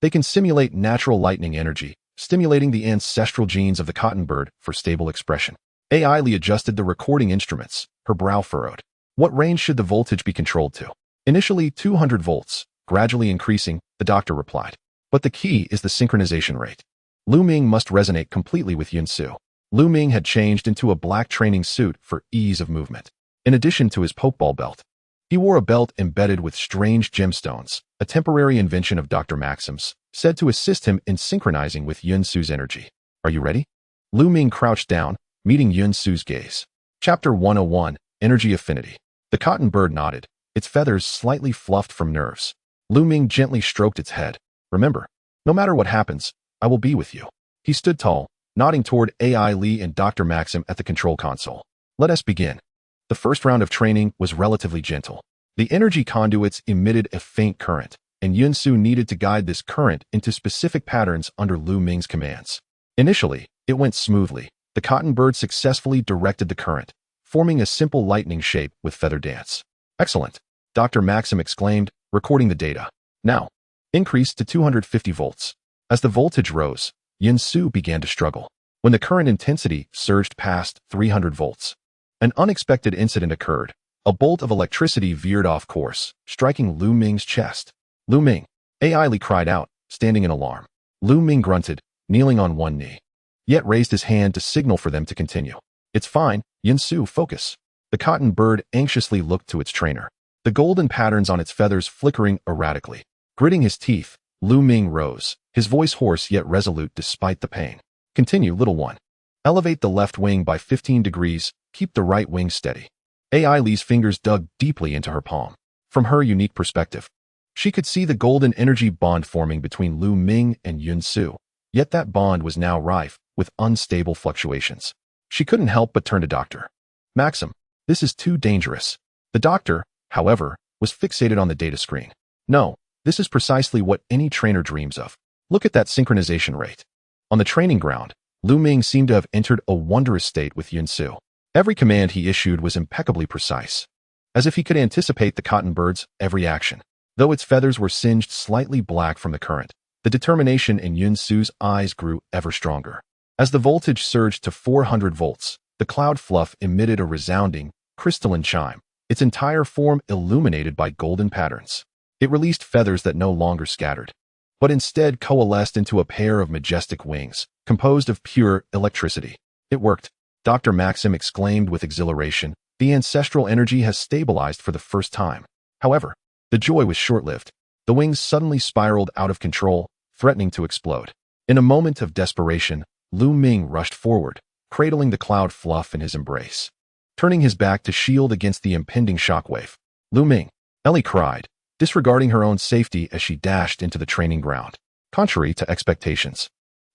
They can simulate natural lightning energy, stimulating the ancestral genes of the cotton bird for stable expression. AI Li adjusted the recording instruments, her brow furrowed. What range should the voltage be controlled to? Initially 200 volts, gradually increasing, the doctor replied. But the key is the synchronization rate. Lu Ming must resonate completely with Yin-Su. Lu Ming had changed into a black training suit for ease of movement. In addition to his pokeball belt, he wore a belt embedded with strange gemstones, a temporary invention of Dr. Maxim's, said to assist him in synchronizing with Yin-Su's energy. Are you ready? Lu Ming crouched down, meeting Yin-Su's gaze. Chapter 101, Energy Affinity. The cotton bird nodded, its feathers slightly fluffed from nerves. Lu Ming gently stroked its head. Remember, no matter what happens, I will be with you. He stood tall, nodding toward AI Li and Dr. Maxim at the control console. Let us begin. The first round of training was relatively gentle. The energy conduits emitted a faint current, and Yin-Su needed to guide this current into specific patterns under Lu Ming's commands. Initially, it went smoothly. The cotton bird successfully directed the current, forming a simple lightning shape with feather dance. Excellent, Dr. Maxim exclaimed, recording the data. Now, increased to 250 volts. As the voltage rose, Yin-Su began to struggle. When the current intensity surged past 300 volts, an unexpected incident occurred. A bolt of electricity veered off course, striking Lu Ming's chest. Lu Ming, AI Li cried out, standing in alarm. Lu Ming grunted, kneeling on one knee, yet raised his hand to signal for them to continue. It's fine, Yin-Su, focus. The cotton bird anxiously looked to its trainer, the golden patterns on its feathers flickering erratically. Gritting his teeth, Lu Ming rose, his voice hoarse yet resolute despite the pain. Continue, little one. Elevate the left wing by 15 degrees, keep the right wing steady. AI Li's fingers dug deeply into her palm. From her unique perspective, she could see the golden energy bond forming between Lu Ming and Yin-Su, yet that bond was now rife with unstable fluctuations. She couldn't help but turn to Dr. Maxim. This is too dangerous. The doctor, however, was fixated on the data screen. No, this is precisely what any trainer dreams of. Look at that synchronization rate. On the training ground, Lu Ming seemed to have entered a wondrous state with Yin-Su. Every command he issued was impeccably precise, as if he could anticipate the cotton bird's every action. Though its feathers were singed slightly black from the current, the determination in Yin-Su's eyes grew ever stronger. As the voltage surged to 400 volts, the cloud fluff emitted a resounding, crystalline chime, its entire form illuminated by golden patterns. It released feathers that no longer scattered, but instead coalesced into a pair of majestic wings, composed of pure electricity. It worked. Dr. Maxim exclaimed with exhilaration, the ancestral energy has stabilized for the first time. However, the joy was short-lived. The wings suddenly spiraled out of control, threatening to explode. In a moment of desperation, Lu Ming rushed forward, cradling the cloud fluff in his embrace, turning his back to shield against the impending shockwave. Lu Ming, Ellie cried, disregarding her own safety as she dashed into the training ground. Contrary to expectations,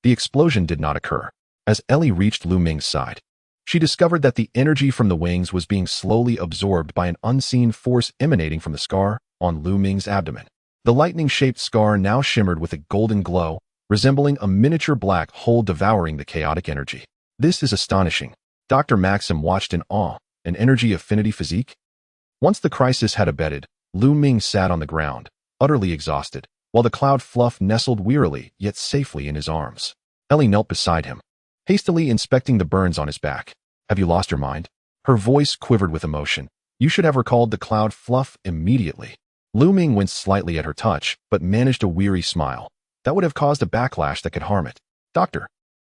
the explosion did not occur. As Ellie reached Lu Ming's side, she discovered that the energy from the wings was being slowly absorbed by an unseen force emanating from the scar on Lu Ming's abdomen. The lightning-shaped scar now shimmered with a golden glow, resembling a miniature black hole devouring the chaotic energy. This is astonishing. Dr. Maxim watched in awe. An energy affinity physique? Once the crisis had abated, Lu Ming sat on the ground, utterly exhausted, while the cloud fluff nestled wearily yet safely in his arms. Ellie knelt beside him, hastily inspecting the burns on his back. Have you lost your mind? Her voice quivered with emotion. You should have recalled the cloud fluff immediately. Lu Ming winced slightly at her touch, but managed a weary smile. That would have caused a backlash that could harm it. Doctor.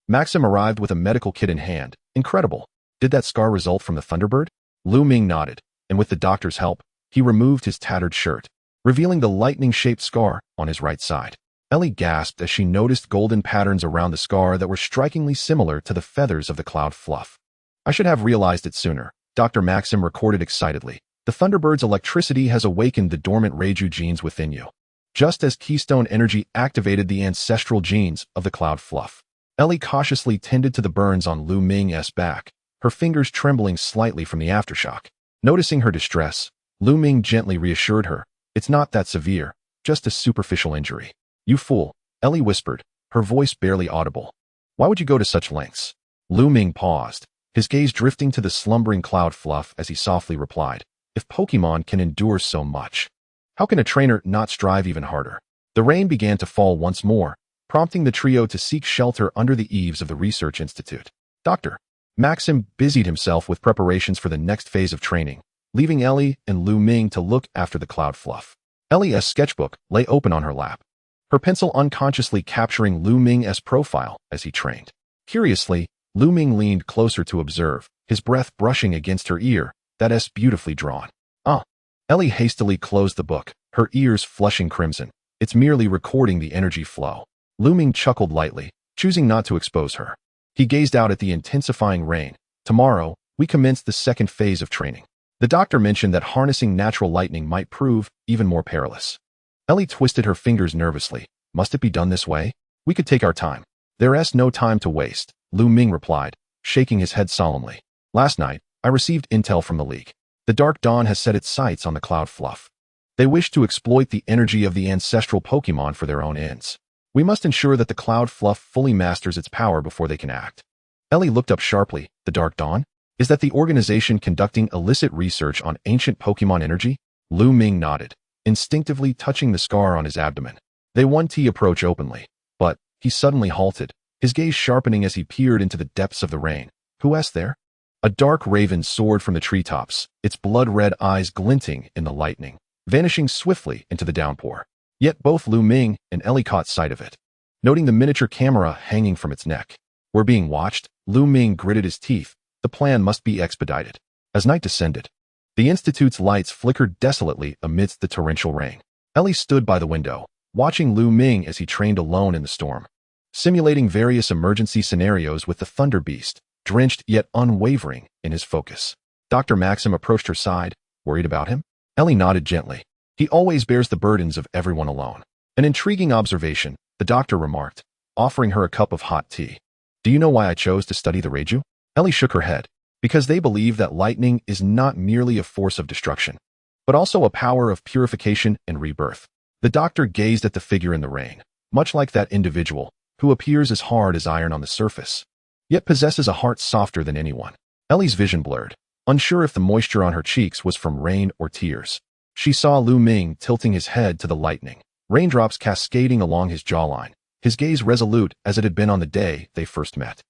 Maxim arrived with a medical kit in hand. Incredible. Did that scar result from the Thunderbird? Lu Ming nodded, and with the doctor's help, he removed his tattered shirt, revealing the lightning-shaped scar on his right side. Ellie gasped as she noticed golden patterns around the scar that were strikingly similar to the feathers of the cloud fluff. I should have realized it sooner, Dr. Maxim recorded excitedly. The Thunderbird's electricity has awakened the dormant Reiju genes within you, just as Keystone Energy activated the ancestral genes of the cloud fluff. Ellie cautiously tended to the burns on Lu Ming's back, her fingers trembling slightly from the aftershock. Noticing her distress, Lu Ming gently reassured her, "It's not that severe, just a superficial injury." "You fool," Ellie whispered, her voice barely audible. "Why would you go to such lengths?" Lu Ming paused, his gaze drifting to the slumbering cloud fluff as he softly replied, "If Pokémon can endure so much, how can a trainer not strive even harder?" The rain began to fall once more, prompting the trio to seek shelter under the eaves of the research institute. Dr. Maxim busied himself with preparations for the next phase of training, leaving Ellie and Lu Ming to look after the cloud fluff. Ellie's sketchbook lay open on her lap, her pencil unconsciously capturing Lu Ming's profile as he trained. Curiously, Lu Ming leaned closer to observe, his breath brushing against her ear. "That's beautifully drawn." "Ah." Ellie hastily closed the book, her ears flushing crimson. "It's merely recording the energy flow." Lu Ming chuckled lightly, choosing not to expose her. He gazed out at the intensifying rain. "Tomorrow, we commence the second phase of training. The doctor mentioned that harnessing natural lightning might prove even more perilous." Ellie twisted her fingers nervously. "Must it be done this way? We could take our time." "There's no time to waste," Lu Ming replied, shaking his head solemnly. "Last night, I received intel from the League. The Dark Dawn has set its sights on the cloud fluff. They wish to exploit the energy of the ancestral Pokémon for their own ends. We must ensure that the cloud fluff fully masters its power before they can act." Ellie looked up sharply. "The Dark Dawn? Is that the organization conducting illicit research on ancient Pokémon energy?" Lu Ming nodded, instinctively touching the scar on his abdomen. They wanted to approach openly, but he suddenly halted, his gaze sharpening as he peered into the depths of the rain. "Who is there?" A dark raven soared from the treetops, its blood-red eyes glinting in the lightning, vanishing swiftly into the downpour. Yet both Lu Ming and Ellie caught sight of it, noting the miniature camera hanging from its neck. "We're being watched," Lu Ming gritted his teeth. "The plan must be expedited." As night descended, the Institute's lights flickered desolately amidst the torrential rain. Ellie stood by the window, watching Lu Ming as he trained alone in the storm, simulating various emergency scenarios with the Thunder Beast, drenched yet unwavering in his focus. Dr. Maxim approached her side. "Worried about him?" Ellie nodded gently. "He always bears the burdens of everyone alone." "An intriguing observation," the doctor remarked, offering her a cup of hot tea. "Do you know why I chose to study the Reiju?" Ellie shook her head. "Because they believe that lightning is not merely a force of destruction, but also a power of purification and rebirth." The doctor gazed at the figure in the rain, much like that individual, who appears as hard as iron on the surface, yet possesses a heart softer than anyone. Ellie's vision blurred, unsure if the moisture on her cheeks was from rain or tears. She saw Lu Ming tilting his head to the lightning, raindrops cascading along his jawline, his gaze resolute as it had been on the day they first met.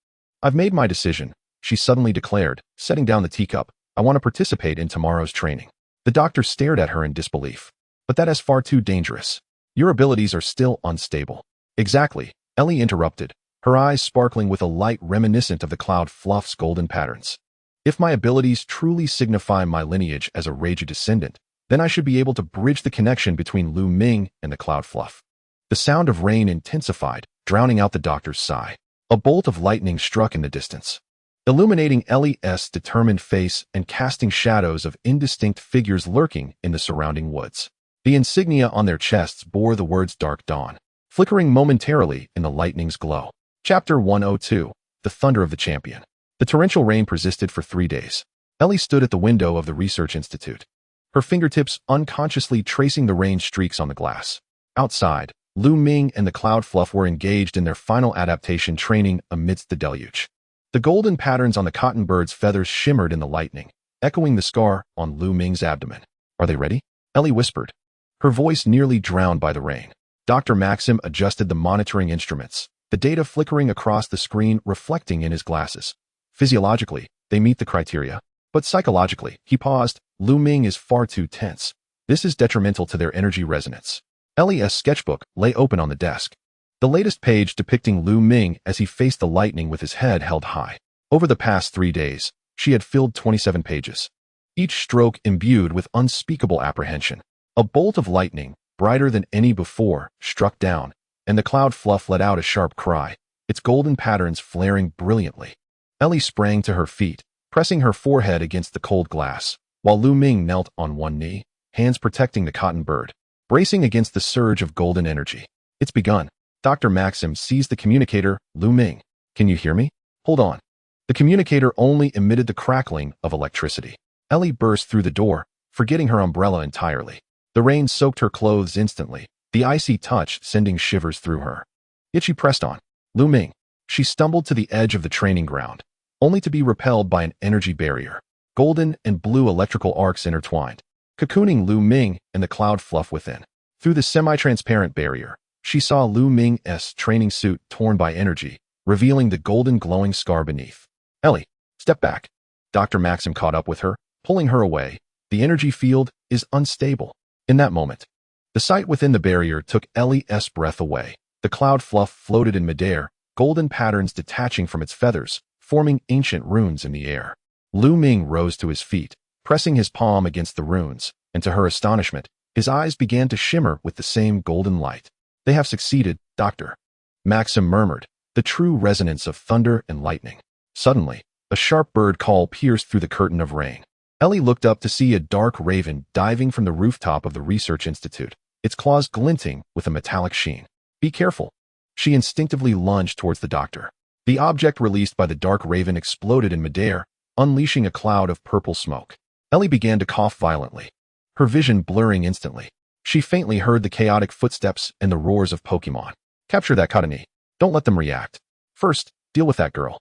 "I've made my decision," she suddenly declared, setting down the teacup. "I want to participate in tomorrow's training." The doctor stared at her in disbelief. "But that is far too dangerous. Your abilities are still unstable." "Exactly," Ellie interrupted, her eyes sparkling with a light reminiscent of the cloud fluff's golden patterns. "If my abilities truly signify my lineage as a Reiju descendant, then I should be able to bridge the connection between Lu Ming and the cloud fluff." The sound of rain intensified, drowning out the doctor's sigh. A bolt of lightning struck in the distance, illuminating Ellie's determined face and casting shadows of indistinct figures lurking in the surrounding woods. The insignia on their chests bore the words Dark Dawn, flickering momentarily in the lightning's glow. Chapter 102, The Thunder of the Champion. The torrential rain persisted for 3 days. Ellie stood at the window of the research institute, her fingertips unconsciously tracing the rain streaks on the glass. Outside, Lu Ming and the cloud fluff were engaged in their final adaptation training amidst the deluge. The golden patterns on the cotton bird's feathers shimmered in the lightning, echoing the scar on Lu Ming's abdomen. "Are they ready?" Ellie whispered, her voice nearly drowned by the rain. Dr. Maxim adjusted the monitoring instruments, the data flickering across the screen reflecting in his glasses. "Physiologically, they meet the criteria. But psychologically," he paused, "Lu Ming is far too tense. This is detrimental to their energy resonance." Ellie's sketchbook lay open on the desk. The latest page depicting Lu Ming as he faced the lightning with his head held high. Over the past 3 days, she had filled 27 pages, each stroke imbued with unspeakable apprehension. A bolt of lightning, brighter than any before, struck down, and the cloud fluff let out a sharp cry, its golden patterns flaring brilliantly. Ellie sprang to her feet, pressing her forehead against the cold glass, while Lu Ming knelt on one knee, hands protecting the cotton bird, bracing against the surge of golden energy. It's begun. Dr. Maxim seized the communicator. Lu Ming, can you hear me? Hold on. The communicator only emitted the crackling of electricity. Ellie burst through the door, forgetting her umbrella entirely. The rain soaked her clothes instantly, the icy touch sending shivers through her. Yet she pressed on. Lu Ming. She stumbled to the edge of the training ground, only to be repelled by an energy barrier. Golden and blue electrical arcs intertwined, cocooning Lu Ming and the cloud fluff within. Through the semi-transparent barrier, she saw Lu Ming's training suit torn by energy, revealing the golden glowing scar beneath. Ellie, step back. Dr. Maxim caught up with her, pulling her away. The energy field is unstable. In that moment, the sight within the barrier took Ellie's breath away. The cloud fluff floated in midair, golden patterns detaching from its feathers, forming ancient runes in the air. Lu Ming rose to his feet, pressing his palm against the runes, and to her astonishment, his eyes began to shimmer with the same golden light. They have succeeded, Dr. Maxim murmured, the true resonance of thunder and lightning. Suddenly, a sharp bird call pierced through the curtain of rain. Ellie looked up to see a dark raven diving from the rooftop of the research institute, its claws glinting with a metallic sheen. Be careful. She instinctively lunged towards the doctor. The object released by the dark raven exploded in midair, unleashing a cloud of purple smoke. Ellie began to cough violently, her vision blurring instantly. She faintly heard the chaotic footsteps and the roars of Pokémon. Capture that Katani. Don't let them react. First, deal with that girl.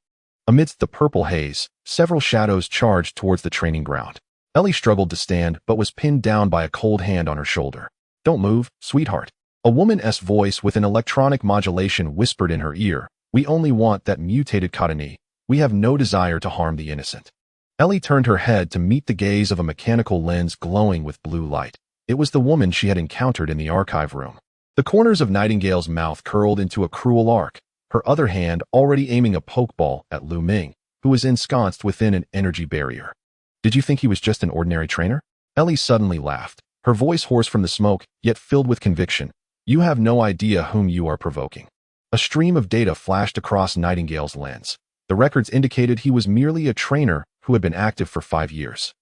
Amidst the purple haze, several shadows charged towards the training ground. Ellie struggled to stand but was pinned down by a cold hand on her shoulder. Don't move, sweetheart. A woman's voice with an electronic modulation whispered in her ear. We only want that mutated Katani. We have no desire to harm the innocent. Ellie turned her head to meet the gaze of a mechanical lens glowing with blue light. It was the woman she had encountered in the archive room. The corners of Nightingale's mouth curled into a cruel arc, her other hand already aiming a pokeball at Lu Ming, who was ensconced within an energy barrier. Did you think he was just an ordinary trainer? Ellie suddenly laughed, her voice hoarse from the smoke, yet filled with conviction. You have no idea whom you are provoking. A stream of data flashed across Nightingale's lens. The records indicated he was merely a trainer who had been active for 5 years.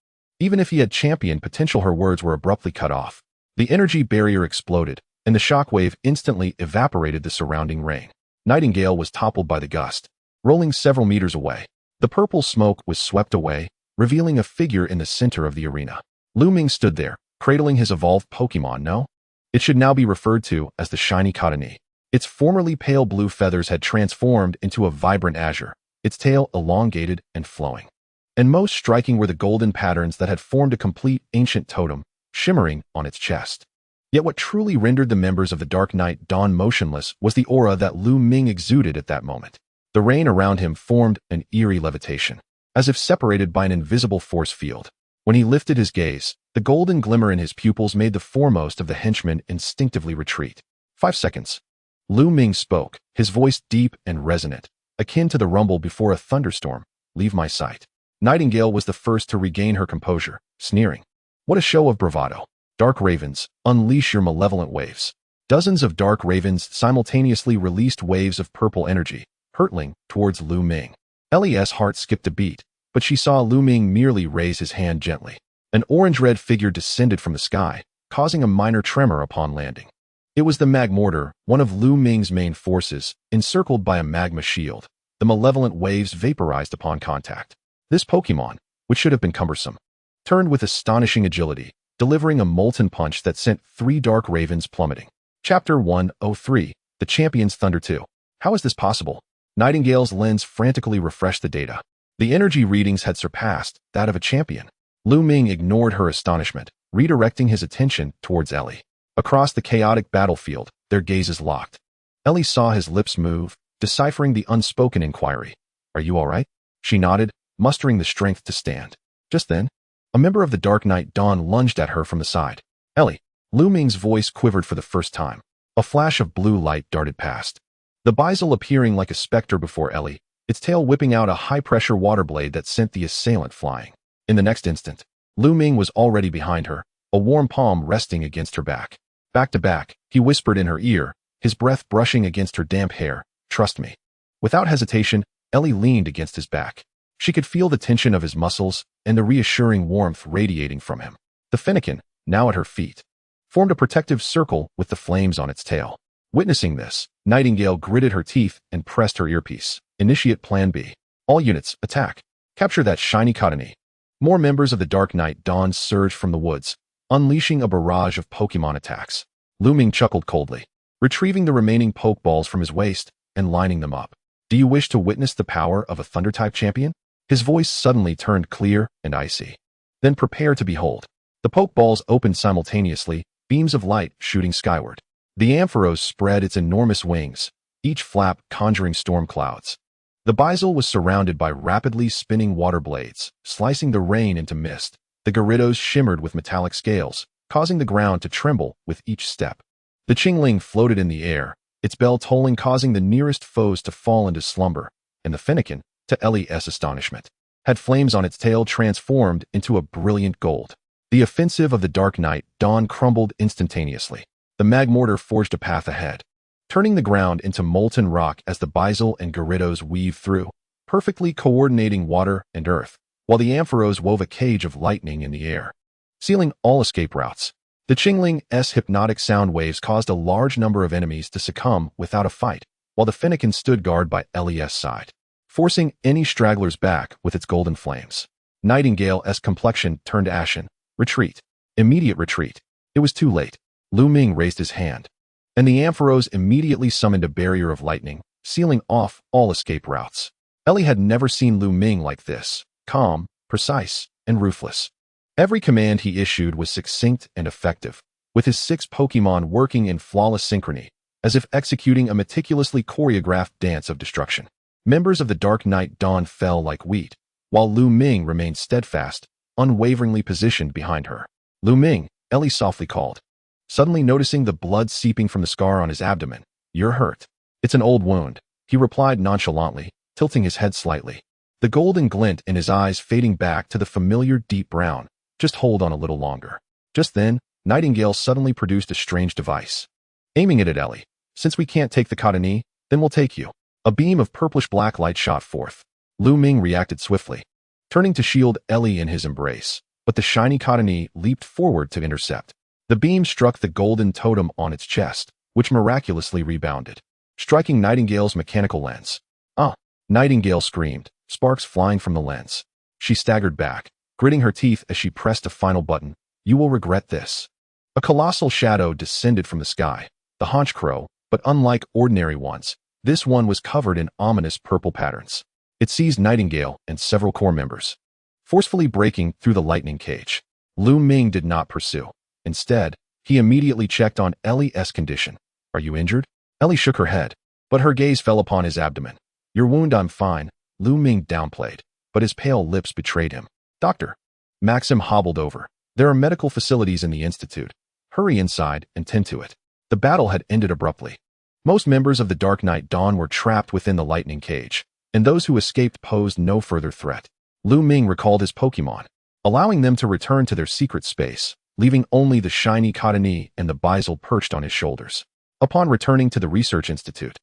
Even if he had championed potential, her words were abruptly cut off. The energy barrier exploded, and the shockwave instantly evaporated the surrounding rain. Nightingale was toppled by the gust, rolling several meters away. The purple smoke was swept away, revealing a figure in the center of the arena. Lu Ming stood there, cradling his evolved Pokémon. No? It should now be referred to as the shiny Katani. Its formerly pale blue feathers had transformed into a vibrant azure, its tail elongated and flowing. And most striking were the golden patterns that had formed a complete ancient totem, shimmering on its chest. Yet what truly rendered the members of the Dark Knight Dawn motionless was the aura that Lu Ming exuded at that moment. The rain around him formed an eerie levitation, as if separated by an invisible force field. When he lifted his gaze, the golden glimmer in his pupils made the foremost of the henchmen instinctively retreat. 5 seconds. Lu Ming spoke, his voice deep and resonant, akin to the rumble before a thunderstorm. Leave my sight. Nightingale was the first to regain her composure, sneering. What a show of bravado. Dark ravens, unleash your malevolent waves. Dozens of dark ravens simultaneously released waves of purple energy, hurtling towards Lu Ming. Ellie's heart skipped a beat, but she saw Lu Ming merely raise his hand gently. An orange-red figure descended from the sky, causing a minor tremor upon landing. It was the Magmortar, one of Lu Ming's main forces, encircled by a magma shield. The malevolent waves vaporized upon contact. This Pokémon, which should have been cumbersome, turned with astonishing agility, delivering a molten punch that sent 3 dark ravens plummeting. Chapter 103, The Champion's Thunder 2. How is this possible? Nightingale's lens frantically refreshed the data. The energy readings had surpassed that of a champion. Lu Ming ignored her astonishment, redirecting his attention towards Ellie. Across the chaotic battlefield, their gazes locked. Ellie saw his lips move, deciphering the unspoken inquiry. Are you all right? She nodded, mustering the strength to stand. Just then, a member of the Dark Knight Dawn lunged at her from the side. Ellie. Lu Ming's voice quivered for the first time. A flash of blue light darted past, the Bisel appearing like a specter before Ellie, its tail whipping out a high-pressure water blade that sent the assailant flying. In the next instant, Lu Ming was already behind her, a warm palm resting against her back. Back to back, he whispered in her ear, his breath brushing against her damp hair, "Trust me." Without hesitation, Ellie leaned against his back. She could feel the tension of his muscles and the reassuring warmth radiating from him. The Fennekin, now at her feet, formed a protective circle with the flames on its tail. Witnessing this, Nightingale gritted her teeth and pressed her earpiece. Initiate Plan B. All units, attack. Capture that shiny Cottonee. More members of the Dark Knight Dawn surged from the woods, unleashing a barrage of Pokemon attacks. Lu Ming chuckled coldly, retrieving the remaining Pokeballs from his waist and lining them up. Do you wish to witness the power of a Thunder-type champion? His voice suddenly turned clear and icy. Then prepare to behold. The Pokeballs opened simultaneously, beams of light shooting skyward. The Ampharos spread its enormous wings, each flap conjuring storm clouds. The Bisel was surrounded by rapidly spinning water blades, slicing the rain into mist. The Gyarados shimmered with metallic scales, causing the ground to tremble with each step. The Chingling floated in the air, its bell tolling causing the nearest foes to fall into slumber, and the Fennekin, to Ellie's astonishment, had flames on its tail transformed into a brilliant gold. The offensive of the Dark Knight Dawn crumbled instantaneously. The Magmortar forged a path ahead, turning the ground into molten rock as the Bisel and Gyarados weaved through, perfectly coordinating water and earth, while the Ampharos wove a cage of lightning in the air, sealing all escape routes. The Chingling's hypnotic sound waves caused a large number of enemies to succumb without a fight, while the Fennekin stood guard by Ellie's side, forcing any stragglers back with its golden flames. Nightingale's complexion turned ashen. Retreat. Immediate retreat. It was too late. Lu Ming raised his hand, and the Ampharos immediately summoned a barrier of lightning, sealing off all escape routes. Ellie had never seen Lu Ming like this, calm, precise, and ruthless. Every command he issued was succinct and effective, with his 6 Pokemon working in flawless synchrony, as if executing a meticulously choreographed dance of destruction. Members of the Dark Knight Dawn fell like wheat, while Lu Ming remained steadfast, unwaveringly positioned behind her. Lu Ming, Ellie softly called, suddenly noticing the blood seeping from the scar on his abdomen. You're hurt. It's an old wound, he replied nonchalantly, tilting his head slightly, the golden glint in his eyes fading back to the familiar deep brown. Just hold on a little longer. Just then, Nightingale suddenly produced a strange device, aiming it at Ellie. Since we can't take the Cottonee, then we'll take you. A beam of purplish-black light shot forth. Lu Ming reacted swiftly, turning to shield Ellie in his embrace, but the shiny Cottonee leaped forward to intercept. The beam struck the golden totem on its chest, which miraculously rebounded, striking Nightingale's mechanical lens. Ah! Nightingale screamed, sparks flying from the lens. She staggered back, gritting her teeth as she pressed a final button. You will regret this. A colossal shadow descended from the sky, the haunch crow, but unlike ordinary ones, this one was covered in ominous purple patterns. It seized Nightingale and several core members, forcefully breaking through the lightning cage. Lu Ming did not pursue. Instead, he immediately checked on Ellie's condition. Are you injured? Ellie shook her head, but her gaze fell upon his abdomen. Your wound, I'm fine, Lu Ming downplayed, but his pale lips betrayed him. Doctor. Maxim hobbled over. There are medical facilities in the Institute. Hurry inside and tend to it. The battle had ended abruptly. Most members of the Dark Knight Dawn were trapped within the lightning cage, and those who escaped posed no further threat. Lu Ming recalled his Pokemon, allowing them to return to their secret space, leaving only the shiny Cottonee and the Bisel perched on his shoulders. Upon returning to the Research Institute,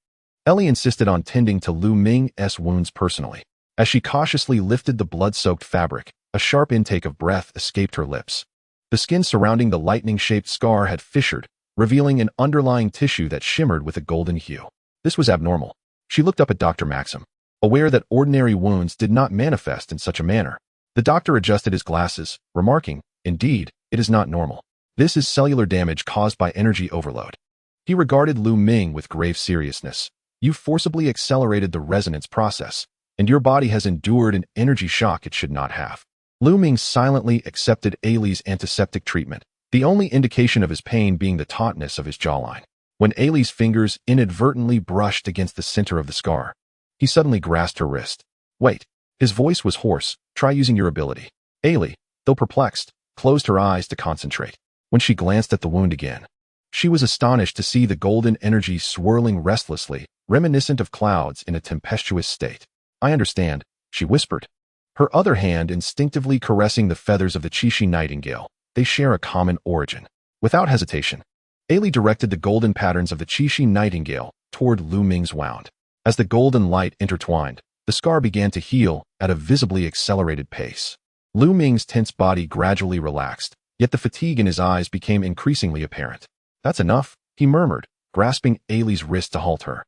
Ellie insisted on tending to Lu Ming's wounds personally. As she cautiously lifted the blood-soaked fabric, a sharp intake of breath escaped her lips. The skin surrounding the lightning-shaped scar had fissured, revealing an underlying tissue that shimmered with a golden hue. This was abnormal. She looked up at Dr. Maxim, aware that ordinary wounds did not manifest in such a manner. The doctor adjusted his glasses, remarking, Indeed, it is not normal. This is cellular damage caused by energy overload. He regarded Lu Ming with grave seriousness. You forcibly accelerated the resonance process, and your body has endured an energy shock it should not have. Lu Ming silently accepted Ailey's antiseptic treatment, the only indication of his pain being the tautness of his jawline. When Ailey's fingers inadvertently brushed against the center of the scar, he suddenly grasped her wrist. Wait. His voice was hoarse. Try using your ability. Ailey, though perplexed, closed her eyes to concentrate. When she glanced at the wound again, she was astonished to see the golden energy swirling restlessly, reminiscent of clouds in a tempestuous state. I understand, she whispered, her other hand instinctively caressing the feathers of the Chishi nightingale. They share a common origin. Without hesitation, Ailey directed the golden patterns of the Chishi nightingale toward Lu Ming's wound. As the golden light intertwined, the scar began to heal at a visibly accelerated pace. Lu Ming's tense body gradually relaxed, yet the fatigue in his eyes became increasingly apparent. That's enough, he murmured, grasping Ailey's wrist to halt her.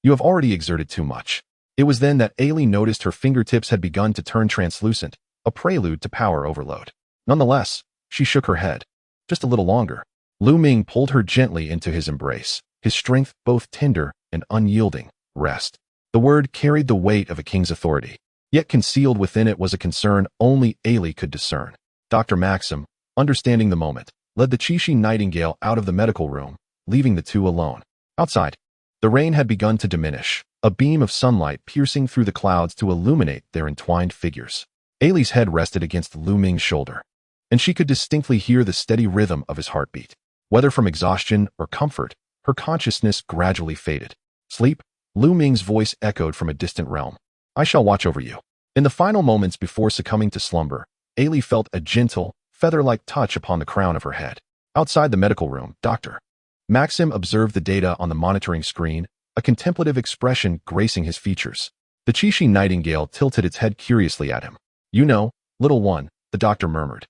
You have already exerted too much. It was then that Ailey noticed her fingertips had begun to turn translucent, a prelude to power overload. Nonetheless, she shook her head. Just a little longer. Lu Ming pulled her gently into his embrace, his strength both tender and unyielding. Rest. The word carried the weight of a king's authority, yet concealed within it was a concern only Ailey could discern. Dr. Maxim, understanding the moment, led the Chishi nightingale out of the medical room, leaving the two alone. Outside, the rain had begun to diminish, a beam of sunlight piercing through the clouds to illuminate their entwined figures. Ailey's head rested against Lu Ming's shoulder, and she could distinctly hear the steady rhythm of his heartbeat. Whether from exhaustion or comfort, her consciousness gradually faded. Sleep? Lu Ming's voice echoed from a distant realm. I shall watch over you. In the final moments before succumbing to slumber, Ailey felt a gentle, feather-like touch upon the crown of her head. Outside the medical room, Dr. Maxim observed the data on the monitoring screen, a contemplative expression gracing his features. The Chishi nightingale tilted its head curiously at him. You know, little one, the doctor murmured.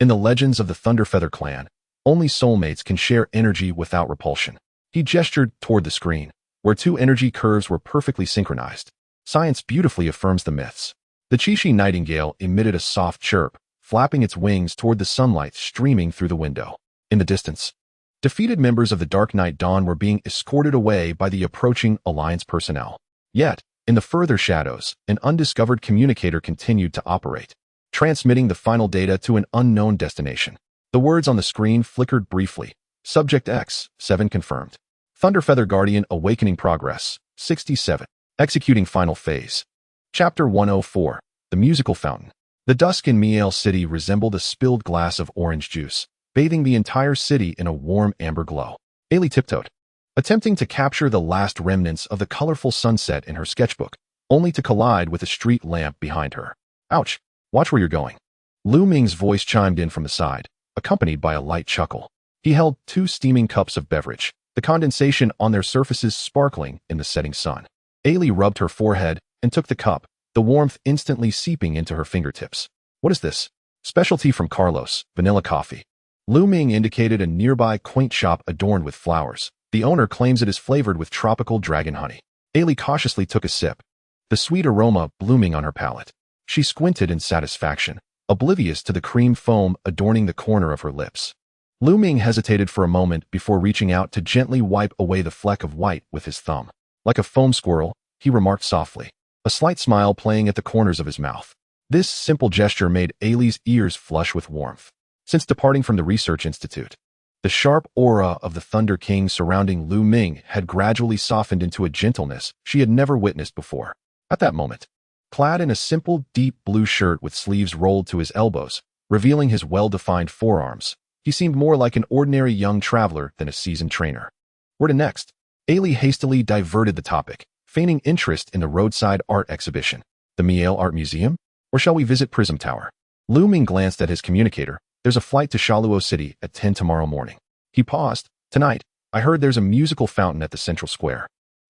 In the legends of the Thunderfeather clan, only soulmates can share energy without repulsion. He gestured toward the screen, where two energy curves were perfectly synchronized. Science beautifully affirms the myths. The Chishi nightingale emitted a soft chirp, flapping its wings toward the sunlight streaming through the window. In the distance, defeated members of the Dark Knight Dawn were being escorted away by the approaching Alliance personnel. Yet, in the further shadows, an undiscovered communicator continued to operate, transmitting the final data to an unknown destination. The words on the screen flickered briefly. Subject X, 7 confirmed. Thunderfeather Guardian awakening progress, 67. Executing final phase. Chapter 104. The Musical Fountain. The dusk in Miel City resembled a spilled glass of orange juice, bathing the entire city in a warm amber glow. Ailey tiptoed, attempting to capture the last remnants of the colorful sunset in her sketchbook, only to collide with a street lamp behind her. Ouch! Watch where you're going. Lu Ming's voice chimed in from the side, accompanied by a light chuckle. He held 2 steaming cups of beverage, the condensation on their surfaces sparkling in the setting sun. Ailey rubbed her forehead and took the cup, the warmth instantly seeping into her fingertips. What is this? Specialty from Carlos, vanilla coffee. Lu Ming indicated a nearby quaint shop adorned with flowers. The owner claims it is flavored with tropical dragon honey. Ailey cautiously took a sip, the sweet aroma blooming on her palate. She squinted in satisfaction, oblivious to the cream foam adorning the corner of her lips. Lu Ming hesitated for a moment before reaching out to gently wipe away the fleck of white with his thumb. Like a foam squirrel, he remarked softly, a slight smile playing at the corners of his mouth. This simple gesture made Ailey's ears flush with warmth. Since departing from the research institute, the sharp aura of the Thunder King surrounding Lu Ming had gradually softened into a gentleness she had never witnessed before. At that moment, clad in a simple, deep blue shirt with sleeves rolled to his elbows, revealing his well-defined forearms, he seemed more like an ordinary young traveler than a seasoned trainer. Where to next? Ailey hastily diverted the topic, feigning interest in the roadside art exhibition. The Miel Art Museum? Or shall we visit Prism Tower? Lu Ming glanced at his communicator. There's a flight to Shaluo City at 10 tomorrow morning. He paused. Tonight, I heard there's a musical fountain at the central square.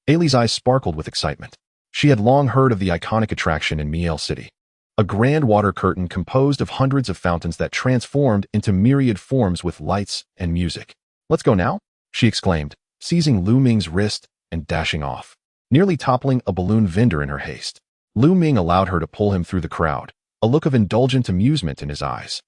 Ailey's eyes sparkled with excitement. She had long heard of the iconic attraction in Miel City. A grand water curtain composed of hundreds of fountains that transformed into myriad forms with lights and music. Let's go now? She exclaimed, seizing Lu Ming's wrist and dashing off, nearly toppling a balloon vendor in her haste. Lu Ming allowed her to pull him through the crowd, a look of indulgent amusement in his eyes.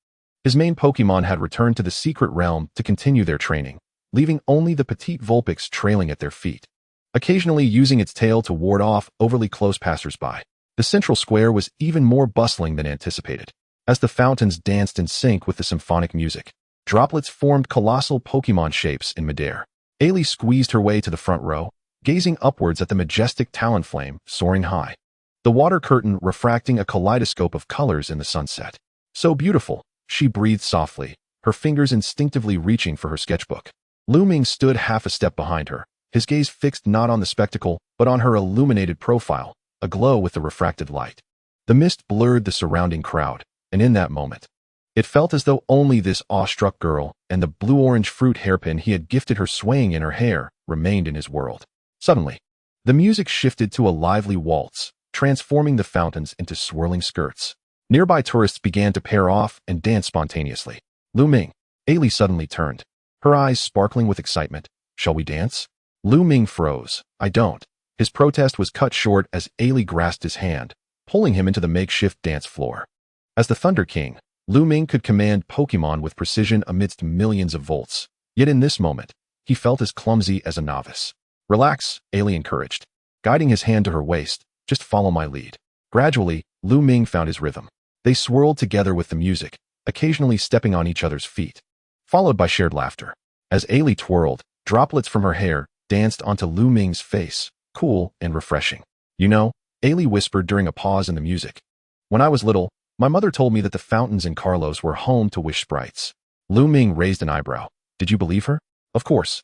His main Pokémon had returned to the secret realm to continue their training, leaving only the petite Vulpix trailing at their feet, occasionally using its tail to ward off overly close passers-by. The central square was even more bustling than anticipated. As the fountains danced in sync with the symphonic music, droplets formed colossal Pokémon shapes in midair. Ailey squeezed her way to the front row, gazing upwards at the majestic Talonflame soaring high, the water curtain refracting a kaleidoscope of colors in the sunset. So beautiful, she breathed softly, her fingers instinctively reaching for her sketchbook. Lu Ming stood half a step behind her, his gaze fixed not on the spectacle, but on her illuminated profile, aglow with the refracted light. The mist blurred the surrounding crowd, and in that moment, it felt as though only this awestruck girl and the blue-orange fruit hairpin he had gifted her swaying in her hair remained in his world. Suddenly, the music shifted to a lively waltz, transforming the fountains into swirling skirts. Nearby tourists began to pair off and dance spontaneously. Lu Ming. Ailey suddenly turned, her eyes sparkling with excitement. Shall we dance? Lu Ming froze. I don't. His protest was cut short as Ailey grasped his hand, pulling him into the makeshift dance floor. As the Thunder King, Lu Ming could command Pokémon with precision amidst millions of volts. Yet in this moment, he felt as clumsy as a novice. Relax, Ailey encouraged, guiding his hand to her waist. Just follow my lead. Gradually, Lu Ming found his rhythm. They swirled together with the music, occasionally stepping on each other's feet, followed by shared laughter. As Ailey twirled, droplets from her hair danced onto Lu Ming's face, cool and refreshing. You know, Ailey whispered during a pause in the music. When I was little, my mother told me that the fountains in Carlos were home to wish sprites. Lu Ming raised an eyebrow. Did you believe her? Of course.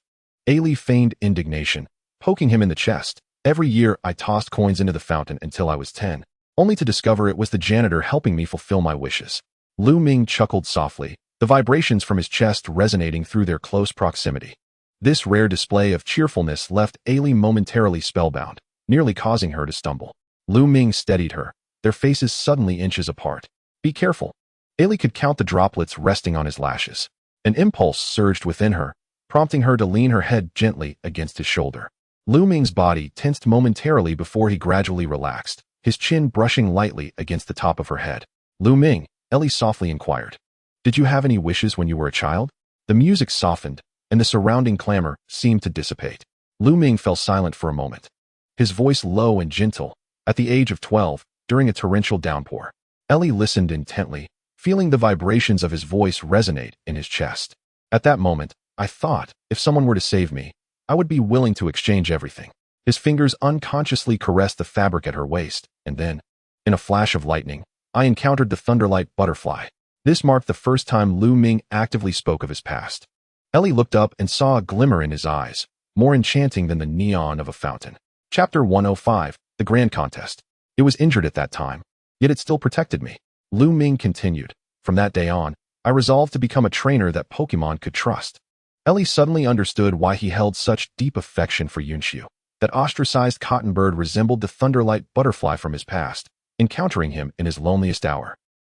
Ailey feigned indignation, poking him in the chest. Every year I tossed coins into the fountain until I was 10, only to discover it was the janitor helping me fulfill my wishes. Lu Ming chuckled softly, the vibrations from his chest resonating through their close proximity. This rare display of cheerfulness left Ailey momentarily spellbound, nearly causing her to stumble. Lu Ming steadied her, their faces suddenly inches apart. Be careful. Ailey could count the droplets resting on his lashes. An impulse surged within her, prompting her to lean her head gently against his shoulder. Lu Ming's body tensed momentarily before he gradually relaxed, his chin brushing lightly against the top of her head. Lu Ming, Ailey softly inquired. Did you have any wishes when you were a child? The music softened, and the surrounding clamor seemed to dissipate. Lu Ming fell silent for a moment, his voice low and gentle. At the age of 12, during a torrential downpour, Ailey listened intently, feeling the vibrations of his voice resonate in his chest. At that moment, I thought, if someone were to save me, I would be willing to exchange everything. His fingers unconsciously caressed the fabric at her waist, and then, in a flash of lightning, I encountered the Thunderwing Butterfly. This marked the first time Lu Ming actively spoke of his past. Ailey looked up and saw a glimmer in his eyes, more enchanting than the neon of a fountain. Chapter 105, The Grand Contest. It was injured at that time, yet it still protected me. Lu Ming continued. From that day on, I resolved to become a trainer that Pokémon could trust. Ailey suddenly understood why he held such deep affection for Yunshu. That ostracized cotton bird resembled the Thunderwing Butterfly from his past, encountering him in his loneliest hour.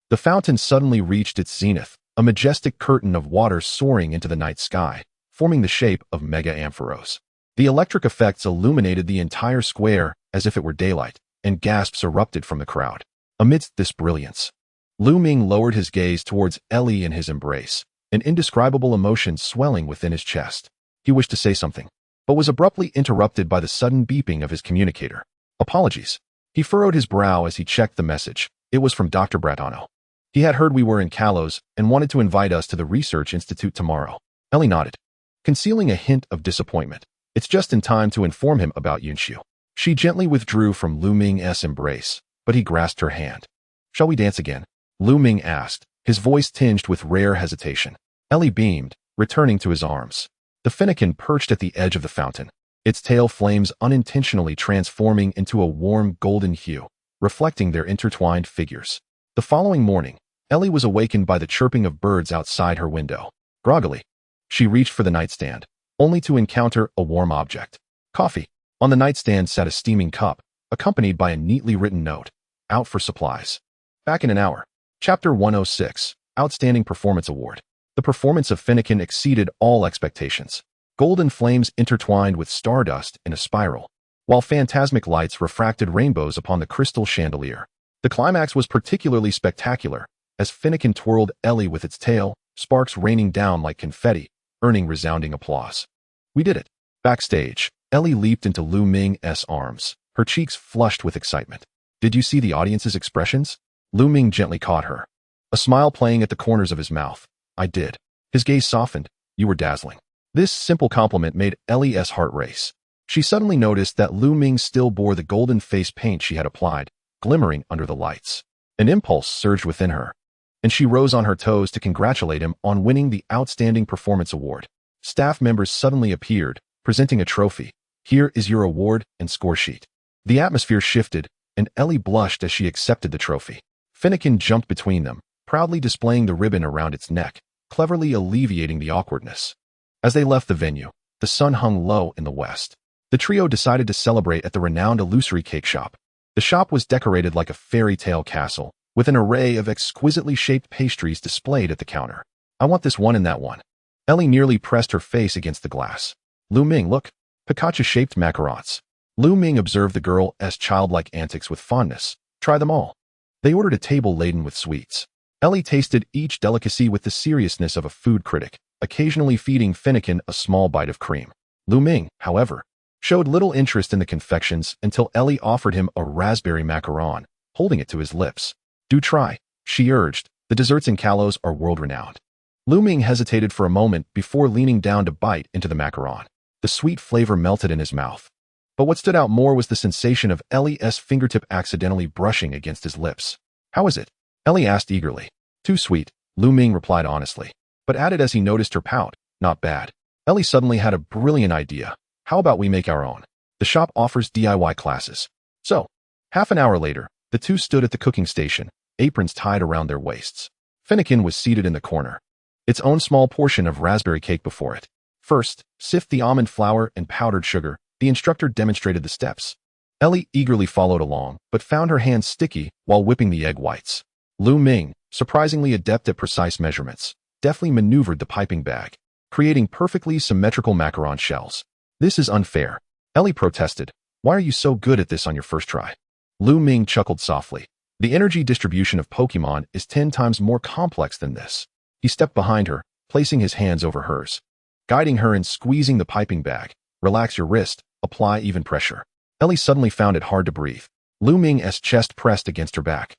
The fountain suddenly reached its zenith, a majestic curtain of water soaring into the night sky, forming the shape of Mega Ampharos. The electric effects illuminated the entire square as if it were daylight, and gasps erupted from the crowd. Amidst this brilliance, Lu Ming lowered his gaze towards Ailey in his embrace, an indescribable emotion swelling within his chest. He wished to say something, but was abruptly interrupted by the sudden beeping of his communicator. Apologies. He furrowed his brow as he checked the message. It was from Dr. Bratano. He had heard we were in Kalos and wanted to invite us to the Research Institute tomorrow. Ailey nodded, concealing a hint of disappointment. It's just in time to inform him about Yunshu. She gently withdrew from Lu Ming's embrace, but he grasped her hand. Shall we dance again? Lu Ming asked, his voice tinged with rare hesitation. Ailey beamed, returning to his arms. The Fennekin perched at the edge of the fountain, its tail flames unintentionally transforming into a warm golden hue, reflecting their intertwined figures. The following morning, Ailey was awakened by the chirping of birds outside her window. Groggily, she reached for the nightstand, only to encounter a warm object. Coffee. On the nightstand sat a steaming cup, accompanied by a neatly written note. Out for supplies. Back in an hour. Chapter 106, Outstanding Performance Award. The performance of Fennekin exceeded all expectations. Golden flames intertwined with stardust in a spiral, while phantasmic lights refracted rainbows upon the crystal chandelier. The climax was particularly spectacular, as Fennekin twirled Ailey with its tail, sparks raining down like confetti, earning resounding applause. We did it. Backstage, Ailey leaped into Lu Ming's arms, her cheeks flushed with excitement. Did you see the audience's expressions? Lu Ming gently caught her, a smile playing at the corners of his mouth. I did. His gaze softened. You were dazzling. This simple compliment made Ailey's heart race. She suddenly noticed that Lu Ming still bore the golden face paint she had applied, glimmering under the lights. An impulse surged within her, and she rose on her toes to congratulate him on winning the Outstanding Performance Award. Staff members suddenly appeared, presenting a trophy. Here is your award and score sheet. The atmosphere shifted, and Ellie blushed as she accepted the trophy. Finnegan jumped between them, proudly displaying the ribbon around its neck, cleverly alleviating the awkwardness. As they left the venue, the sun hung low in the west. The trio decided to celebrate at the renowned illusory cake shop. The shop was decorated like a fairy tale castle, with an array of exquisitely shaped pastries displayed at the counter. I want this one and that one. Ellie nearly pressed her face against the glass. Lu Ming, look. Pikachu-shaped macarons. Lu Ming observed the girl's childlike antics with fondness. Try them all. They ordered a table laden with sweets. Ellie tasted each delicacy with the seriousness of a food critic, occasionally feeding Finnegan a small bite of cream. Lu Ming, however, showed little interest in the confections until Ellie offered him a raspberry macaron, holding it to his lips. Do try, she urged. The desserts in Kalos are world-renowned. Lu Ming hesitated for a moment before leaning down to bite into the macaron. The sweet flavor melted in his mouth. But what stood out more was the sensation of Ellie's fingertip accidentally brushing against his lips. How is it? Ellie asked eagerly. Too sweet, Lu Ming replied honestly, but added as he noticed her pout, not bad. Ellie suddenly had a brilliant idea. How about we make our own? The shop offers DIY classes. So, half an hour later, the two stood at the cooking station, aprons tied around their waists. Finnegan was seated in the corner, its own small portion of raspberry cake before it. First, sift the almond flour and powdered sugar. The instructor demonstrated the steps. Ellie eagerly followed along, but found her hands sticky while whipping the egg whites. Lu Ming, surprisingly adept at precise measurements, deftly maneuvered the piping bag, creating perfectly symmetrical macaron shells. This is unfair, Ellie protested. Why are you so good at this on your first try? Lu Ming chuckled softly. The energy distribution of Pokémon is 10 times more complex than this. He stepped behind her, placing his hands over hers, guiding her and squeezing the piping bag. Relax your wrist, apply even pressure. Ellie suddenly found it hard to breathe. Lu Ming's chest pressed against her back,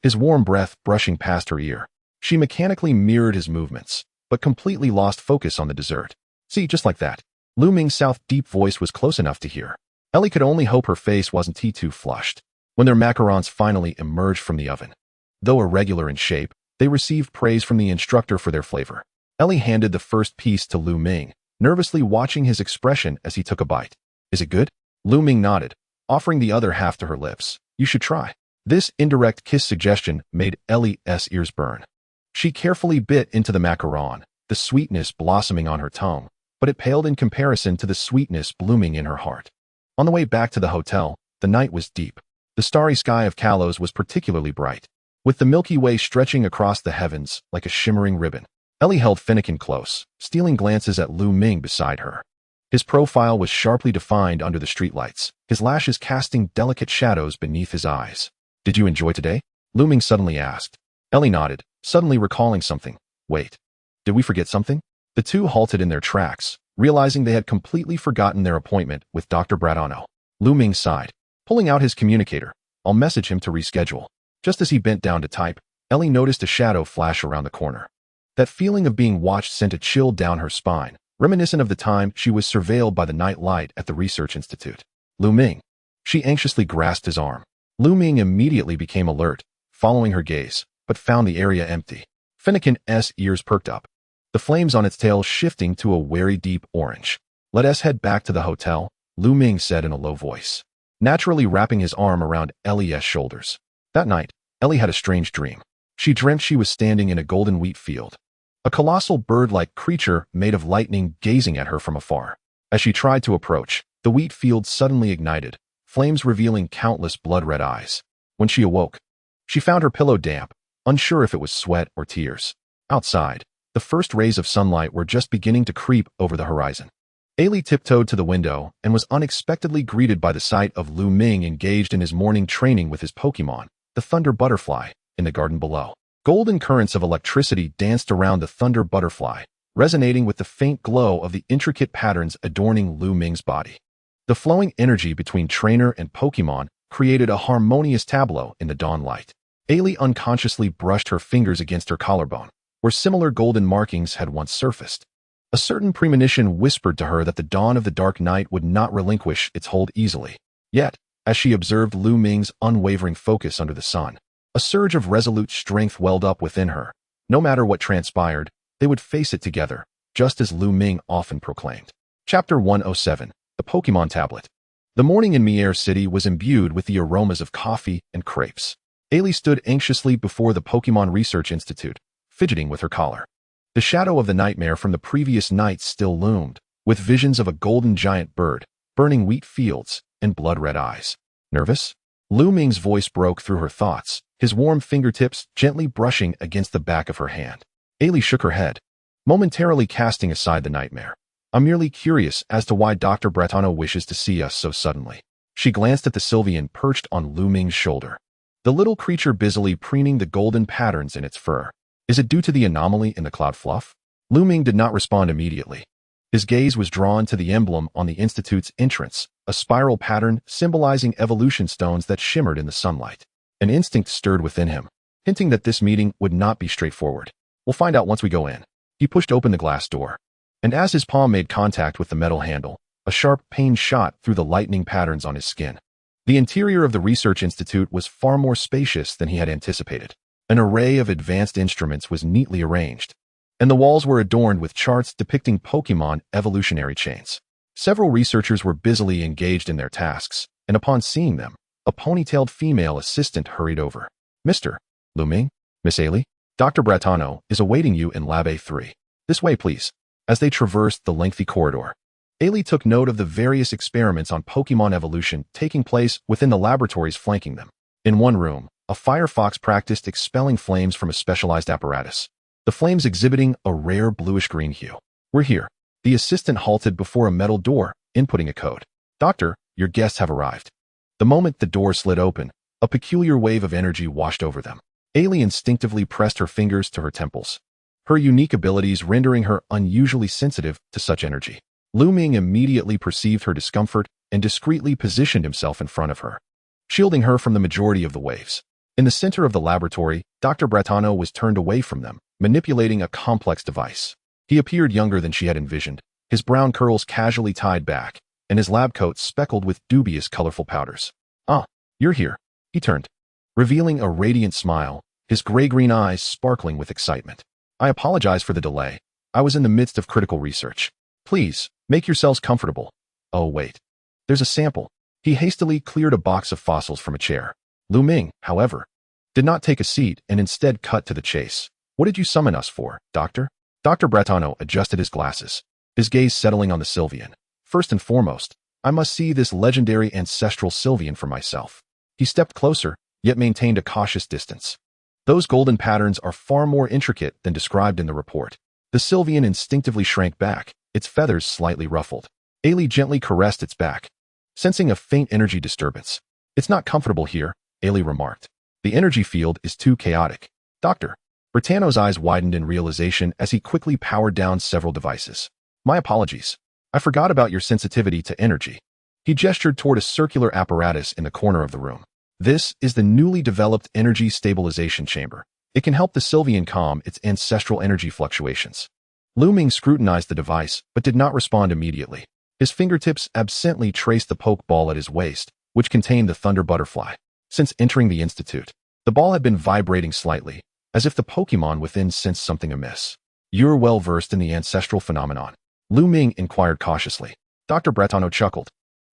his warm breath brushing past her ear. She mechanically mirrored his movements, but completely lost focus on the dessert. See, just like that. Lu Ming's deep voice was close enough to hear. Ellie could only hope her face wasn't too flushed when their macarons finally emerged from the oven. Though irregular in shape, they received praise from the instructor for their flavor. Ellie handed the first piece to Lu Ming, nervously watching his expression as he took a bite. Is it good? Lu Ming nodded, offering the other half to her lips. You should try. This indirect kiss suggestion made Ellie's ears burn. She carefully bit into the macaron, the sweetness blossoming on her tongue, but it paled in comparison to the sweetness blooming in her heart. On the way back to the hotel, the night was deep. The starry sky of Kalos was particularly bright, with the Milky Way stretching across the heavens like a shimmering ribbon. Ellie held Finnegan close, stealing glances at Lu Ming beside her. His profile was sharply defined under the streetlights, his lashes casting delicate shadows beneath his eyes. Did you enjoy today? Lu Ming suddenly asked. Ellie nodded, suddenly recalling something. Wait, did we forget something? The two halted in their tracks, realizing they had completely forgotten their appointment with Dr. Bradano. Lu Ming sighed, pulling out his communicator. I'll message him to reschedule. Just as he bent down to type, Ellie noticed a shadow flash around the corner. That feeling of being watched sent a chill down her spine, reminiscent of the time she was surveilled by the night light at the research institute. Lu Ming. She anxiously grasped his arm. Lu Ming immediately became alert, following her gaze, but found the area empty. Finnegan's ears perked up, the flames on its tail shifting to a wary deep orange. Let us head back to the hotel, Lu Ming said in a low voice, naturally wrapping his arm around Ellie's shoulders. That night, Ellie had a strange dream. She dreamt she was standing in a golden wheat field, a colossal bird-like creature made of lightning gazing at her from afar. As she tried to approach, the wheat field suddenly ignited, flames revealing countless blood-red eyes. When she awoke, she found her pillow damp, unsure if it was sweat or tears. Outside, the first rays of sunlight were just beginning to creep over the horizon. Ellie tiptoed to the window and was unexpectedly greeted by the sight of Lu Ming engaged in his morning training with his Pokémon, the Thunder Butterfly, in the garden below. Golden currents of electricity danced around the Thunder Butterfly, resonating with the faint glow of the intricate patterns adorning Lu Ming's body. The flowing energy between trainer and Pokémon created a harmonious tableau in the dawn light. Ellie unconsciously brushed her fingers against her collarbone, where similar golden markings had once surfaced. A certain premonition whispered to her that the dawn of the dark night would not relinquish its hold easily. Yet, as she observed Lu Ming's unwavering focus under the sun, a surge of resolute strength welled up within her. No matter what transpired, they would face it together, just as Lu Ming often proclaimed. Chapter 107. The Pokémon tablet. The morning in Mier City was imbued with the aromas of coffee and crepes. Ailey stood anxiously before the Pokémon Research Institute, fidgeting with her collar. The shadow of the nightmare from the previous night still loomed, with visions of a golden giant bird, burning wheat fields, and blood-red eyes. Nervous? Lu Ming's voice broke through her thoughts, his warm fingertips gently brushing against the back of her hand. Ailey shook her head, momentarily casting aside the nightmare. I'm merely curious as to why Dr. Bretano wishes to see us so suddenly. She glanced at the Sylveon perched on Lu Ming's shoulder, the little creature busily preening the golden patterns in its fur. Is it due to the anomaly in the cloud fluff? Lu Ming did not respond immediately. His gaze was drawn to the emblem on the Institute's entrance, a spiral pattern symbolizing evolution stones that shimmered in the sunlight. An instinct stirred within him, hinting that this meeting would not be straightforward. We'll find out once we go in. He pushed open the glass door, and as his palm made contact with the metal handle, a sharp pain shot through the lightning patterns on his skin. The interior of the Research Institute was far more spacious than he had anticipated. An array of advanced instruments was neatly arranged, and the walls were adorned with charts depicting Pokémon evolutionary chains. Several researchers were busily engaged in their tasks, and upon seeing them, a ponytailed female assistant hurried over. Mr. Lu Ming, Miss Ailey, Dr. Bretano is awaiting you in Lab A3. This way, please. As they traversed the lengthy corridor, Ailey took note of the various experiments on Pokémon evolution taking place within the laboratories flanking them. In one room, a firefox practiced expelling flames from a specialized apparatus, the flames exhibiting a rare bluish-green hue. We're here. The assistant halted before a metal door, inputting a code. Doctor, your guests have arrived. The moment the door slid open, a peculiar wave of energy washed over them. Ailey instinctively pressed her fingers to her temples, her unique abilities rendering her unusually sensitive to such energy. Lu Ming immediately perceived her discomfort and discreetly positioned himself in front of her, shielding her from the majority of the waves. In the center of the laboratory, Dr. Bretano was turned away from them, manipulating a complex device. He appeared younger than she had envisioned, his brown curls casually tied back, and his lab coat speckled with dubious colorful powders. Ah, you're here. He turned, revealing a radiant smile, his gray-green eyes sparkling with excitement. I apologize for the delay. I was in the midst of critical research. Please, make yourselves comfortable. Oh, wait. There's a sample. He hastily cleared a box of fossils from a chair. Lu Ming, however, did not take a seat and instead cut to the chase. What did you summon us for, Doctor? Dr. Bretano adjusted his glasses, his gaze settling on the Sylveon. First and foremost, I must see this legendary ancestral Sylveon for myself. He stepped closer, yet maintained a cautious distance. Those golden patterns are far more intricate than described in the report. The Sylveon instinctively shrank back, its feathers slightly ruffled. Ailey gently caressed its back, sensing a faint energy disturbance. It's not comfortable here, Ailey remarked. The energy field is too chaotic. Doctor. Bretano's eyes widened in realization as he quickly powered down several devices. My apologies. I forgot about your sensitivity to energy. He gestured toward a circular apparatus in the corner of the room. This is the newly developed energy stabilization chamber. It can help the Sylveon calm its ancestral energy fluctuations. Lu Ming scrutinized the device, but did not respond immediately. His fingertips absently traced the poke ball at his waist, which contained the Thunder Butterfly. Since entering the Institute, the ball had been vibrating slightly, as if the Pokémon within sensed something amiss. You're well versed in the ancestral phenomenon, Lu Ming inquired cautiously. Dr. Bretano chuckled.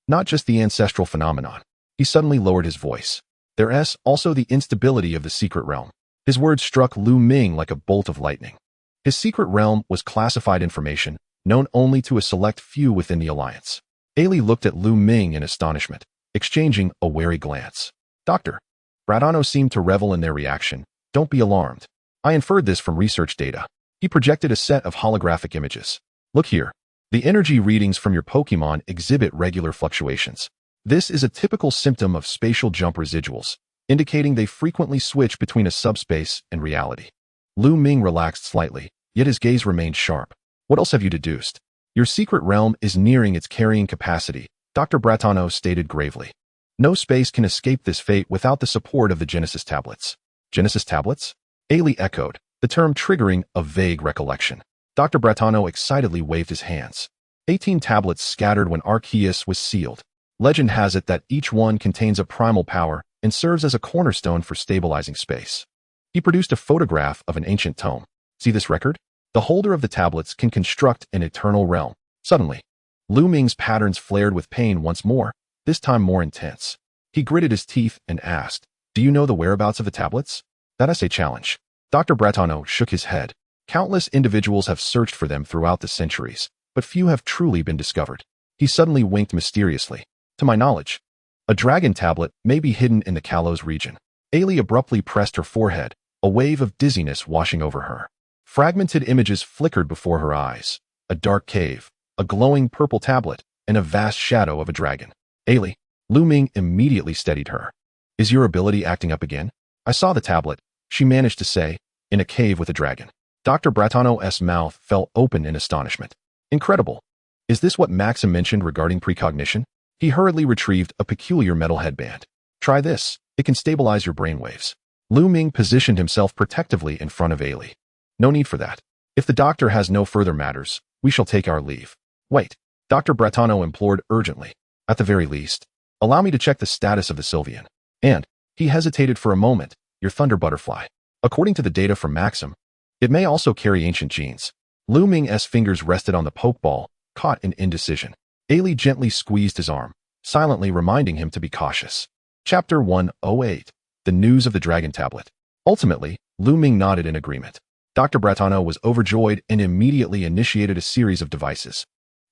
Not just the ancestral phenomenon. He suddenly lowered his voice. There's also the instability of the secret realm. His words struck Lu Ming like a bolt of lightning. His secret realm was classified information, known only to a select few within the Alliance. Ailey looked at Lu Ming in astonishment, exchanging a wary glance. Dr. Bretano seemed to revel in their reaction. Don't be alarmed. I inferred this from research data. He projected a set of holographic images. Look here. The energy readings from your Pokémon exhibit regular fluctuations. This is a typical symptom of spatial jump residuals, indicating they frequently switch between a subspace and reality. Lu Ming relaxed slightly, yet his gaze remained sharp. What else have you deduced? Your secret realm is nearing its carrying capacity, Dr. Bretano stated gravely. No space can escape this fate without the support of the Genesis tablets. Genesis tablets? Ailey echoed, the term triggering a vague recollection. Dr. Bretano excitedly waved his hands. 18 tablets scattered when Arceus was sealed. Legend has it that each one contains a primal power and serves as a cornerstone for stabilizing space. He produced a photograph of an ancient tome. See this record? The holder of the tablets can construct an eternal realm. Suddenly, Lu Ming's patterns flared with pain once more, this time more intense. He gritted his teeth and asked, "Do you know the whereabouts of the tablets?" "That's a challenge." Dr. Bratano shook his head. Countless individuals have searched for them throughout the centuries, but few have truly been discovered. He suddenly winked mysteriously. "To my knowledge, a dragon tablet may be hidden in the Kalos region." Ailey abruptly pressed her forehead, a wave of dizziness washing over her. Fragmented images flickered before her eyes. A dark cave, a glowing purple tablet, and a vast shadow of a dragon. "Ailey," Lu Ming immediately steadied her. "Is your ability acting up again?" "I saw the tablet," she managed to say, "in a cave with a dragon." Dr. Bratano's mouth fell open in astonishment. "Incredible. Is this what Maxim mentioned regarding precognition?" He hurriedly retrieved a peculiar metal headband. "Try this. It can stabilize your brainwaves." Lu Ming positioned himself protectively in front of Ailey. "No need for that. If the doctor has no further matters, we shall take our leave." "Wait," Dr. Bratano implored urgently. "At the very least, allow me to check the status of the Sylvian." And, he hesitated for a moment, "Your Thunder Butterfly. According to the data from Maxim, it may also carry ancient genes." Lu Ming's fingers rested on the pokeball, caught in indecision. Ailey gently squeezed his arm, silently reminding him to be cautious. Chapter 108. The News of the Dragon Tablet. Ultimately, Lu Ming nodded in agreement. Dr. Bratano was overjoyed and immediately initiated a series of devices.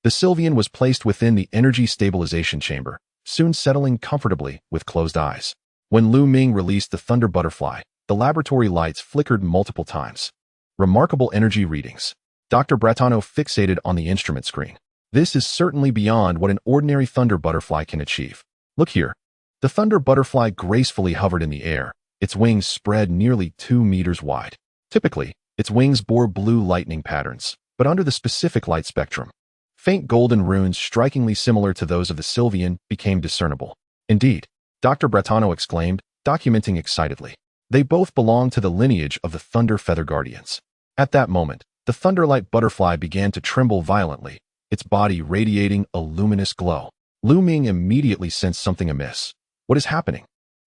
The Sylvian was placed within the energy stabilization chamber, soon settling comfortably with closed eyes. When Lu Ming released the Thunder Butterfly, the laboratory lights flickered multiple times. Remarkable energy readings. Dr. Bratano fixated on the instrument screen. "This is certainly beyond what an ordinary Thunder Butterfly can achieve. Look here." The Thunder Butterfly gracefully hovered in the air, its wings spread nearly 2 meters wide. Typically, its wings bore blue lightning patterns, but under the specific light spectrum, faint golden runes strikingly similar to those of the Sylvian became discernible. "Indeed," Dr. Bratano exclaimed, documenting excitedly. "They both belong to the lineage of the Thunder Feather Guardians." At that moment, the Thunderlight Butterfly began to tremble violently, its body radiating a luminous glow. Lu Ming immediately sensed something amiss. "What is happening?"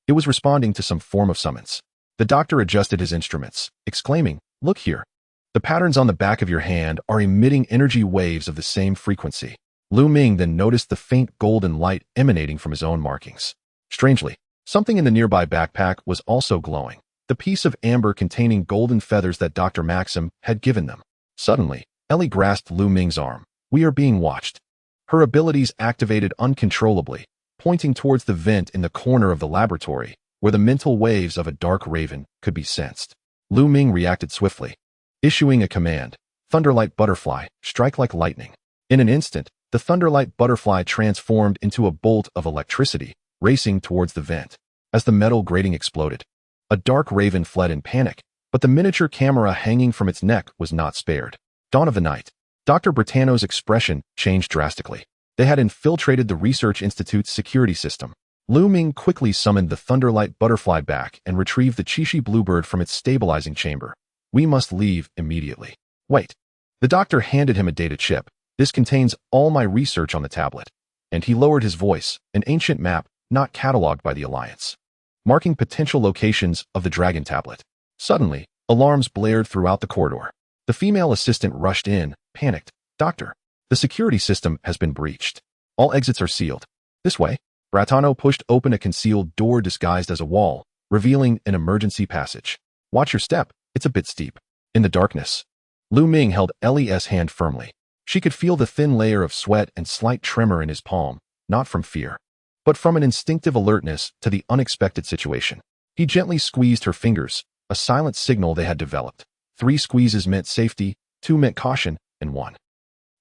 It was responding to some form of summons. The doctor adjusted his instruments, exclaiming, "Look here. The patterns on the back of your hand are emitting energy waves of the same frequency." Lu Ming then noticed the faint golden light emanating from his own markings. Strangely, something in the nearby backpack was also glowing, the piece of amber containing golden feathers that Dr. Maxim had given them. Suddenly, Ellie grasped Lu Ming's arm. "We are being watched." Her abilities activated uncontrollably, pointing towards the vent in the corner of the laboratory, where the mental waves of a dark raven could be sensed. Lu Ming reacted swiftly, issuing a command, "Thunderlight Butterfly, strike like lightning." In an instant, the Thunderlight Butterfly transformed into a bolt of electricity, racing towards the vent. As the metal grating exploded, a dark raven fled in panic, but the miniature camera hanging from its neck was not spared. Dawn of the night. Dr. Bratano's expression changed drastically. They had infiltrated the Research Institute's security system. Lu Ming quickly summoned the Thunderlight Butterfly back and retrieved the Chishi Bluebird from its stabilizing chamber. "We must leave immediately." "Wait." The doctor handed him a data chip. "This contains all my research on the tablet." And he lowered his voice, "An ancient map, not catalogued by the Alliance, marking potential locations of the Dragon Tablet." Suddenly, alarms blared throughout the corridor. The female assistant rushed in, panicked. "Doctor, the security system has been breached. All exits are sealed." "This way." Bratano pushed open a concealed door disguised as a wall, revealing an emergency passage. "Watch your step, it's a bit steep." In the darkness, Lu Ming held Ellie's hand firmly. She could feel the thin layer of sweat and slight tremor in his palm, not from fear, but from an instinctive alertness to the unexpected situation. He gently squeezed her fingers, a silent signal they had developed. 3 squeezes meant safety, 2 meant caution, and 1.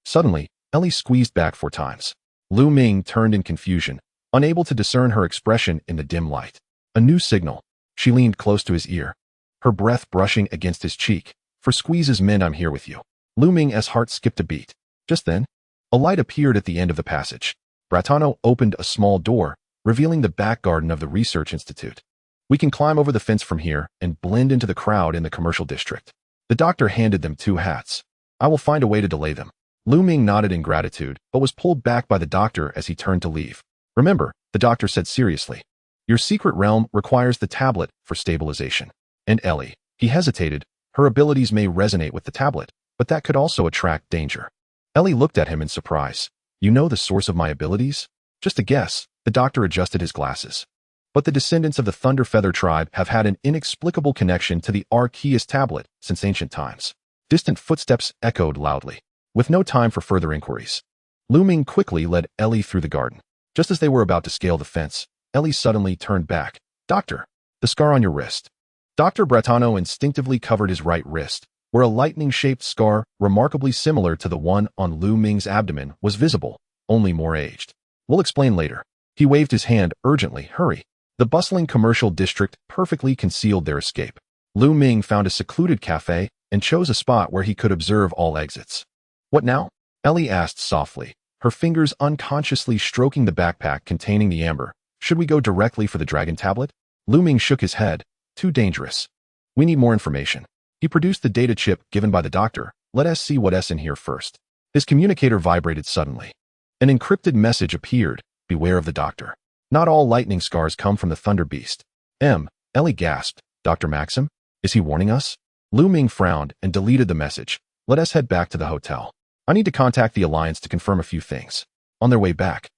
Suddenly, Ellie squeezed back 4 times. Lu Ming turned in confusion, unable to discern her expression in the dim light. A new signal. She leaned close to his ear, her breath brushing against his cheek. "For squeezes meant I'm here with you." Lu Ming's heart skipped a beat. Just then, a light appeared at the end of the passage. Bratano opened a small door, revealing the back garden of the Research Institute. "We can climb over the fence from here and blend into the crowd in the commercial district." The doctor handed them 2 hats. "I will find a way to delay them." Lu Ming nodded in gratitude, but was pulled back by the doctor as he turned to leave. "Remember," the doctor said seriously, "your secret realm requires the tablet for stabilization." And Ellie, he hesitated, "Her abilities may resonate with the tablet, but that could also attract danger." Ellie looked at him in surprise. You know the source of my abilities? Just a guess. The doctor adjusted his glasses. But the descendants of the Thunder Feather tribe have had an inexplicable connection to the Arceus tablet since ancient times. Distant footsteps echoed loudly. With no time for further inquiries, Lu Ming quickly led Ellie through the garden. Just as they were about to scale the fence, Ellie suddenly turned back. Doctor, the scar on your wrist. Dr. Bretano instinctively covered his right wrist, where a lightning-shaped scar, remarkably similar to the one on Lu Ming's abdomen, was visible, only more aged. We'll explain later. He waved his hand urgently. Hurry. The bustling commercial district perfectly concealed their escape. Lu Ming found a secluded cafe and chose a spot where he could observe all exits. What now? Ellie asked softly, her fingers unconsciously stroking the backpack containing the amber. Should we go directly for the dragon tablet? Lu Ming shook his head. Too dangerous. We need more information. He produced the data chip given by the doctor. Let us see what's in here first. His communicator vibrated suddenly. An encrypted message appeared. Beware of the doctor. Not all lightning scars come from the Thunder Beast. Ellie gasped. Dr. Maxim? Is he warning us? Lu Ming frowned and deleted the message. Let us head back to the hotel. I need to contact the Alliance to confirm a few things. On their way back,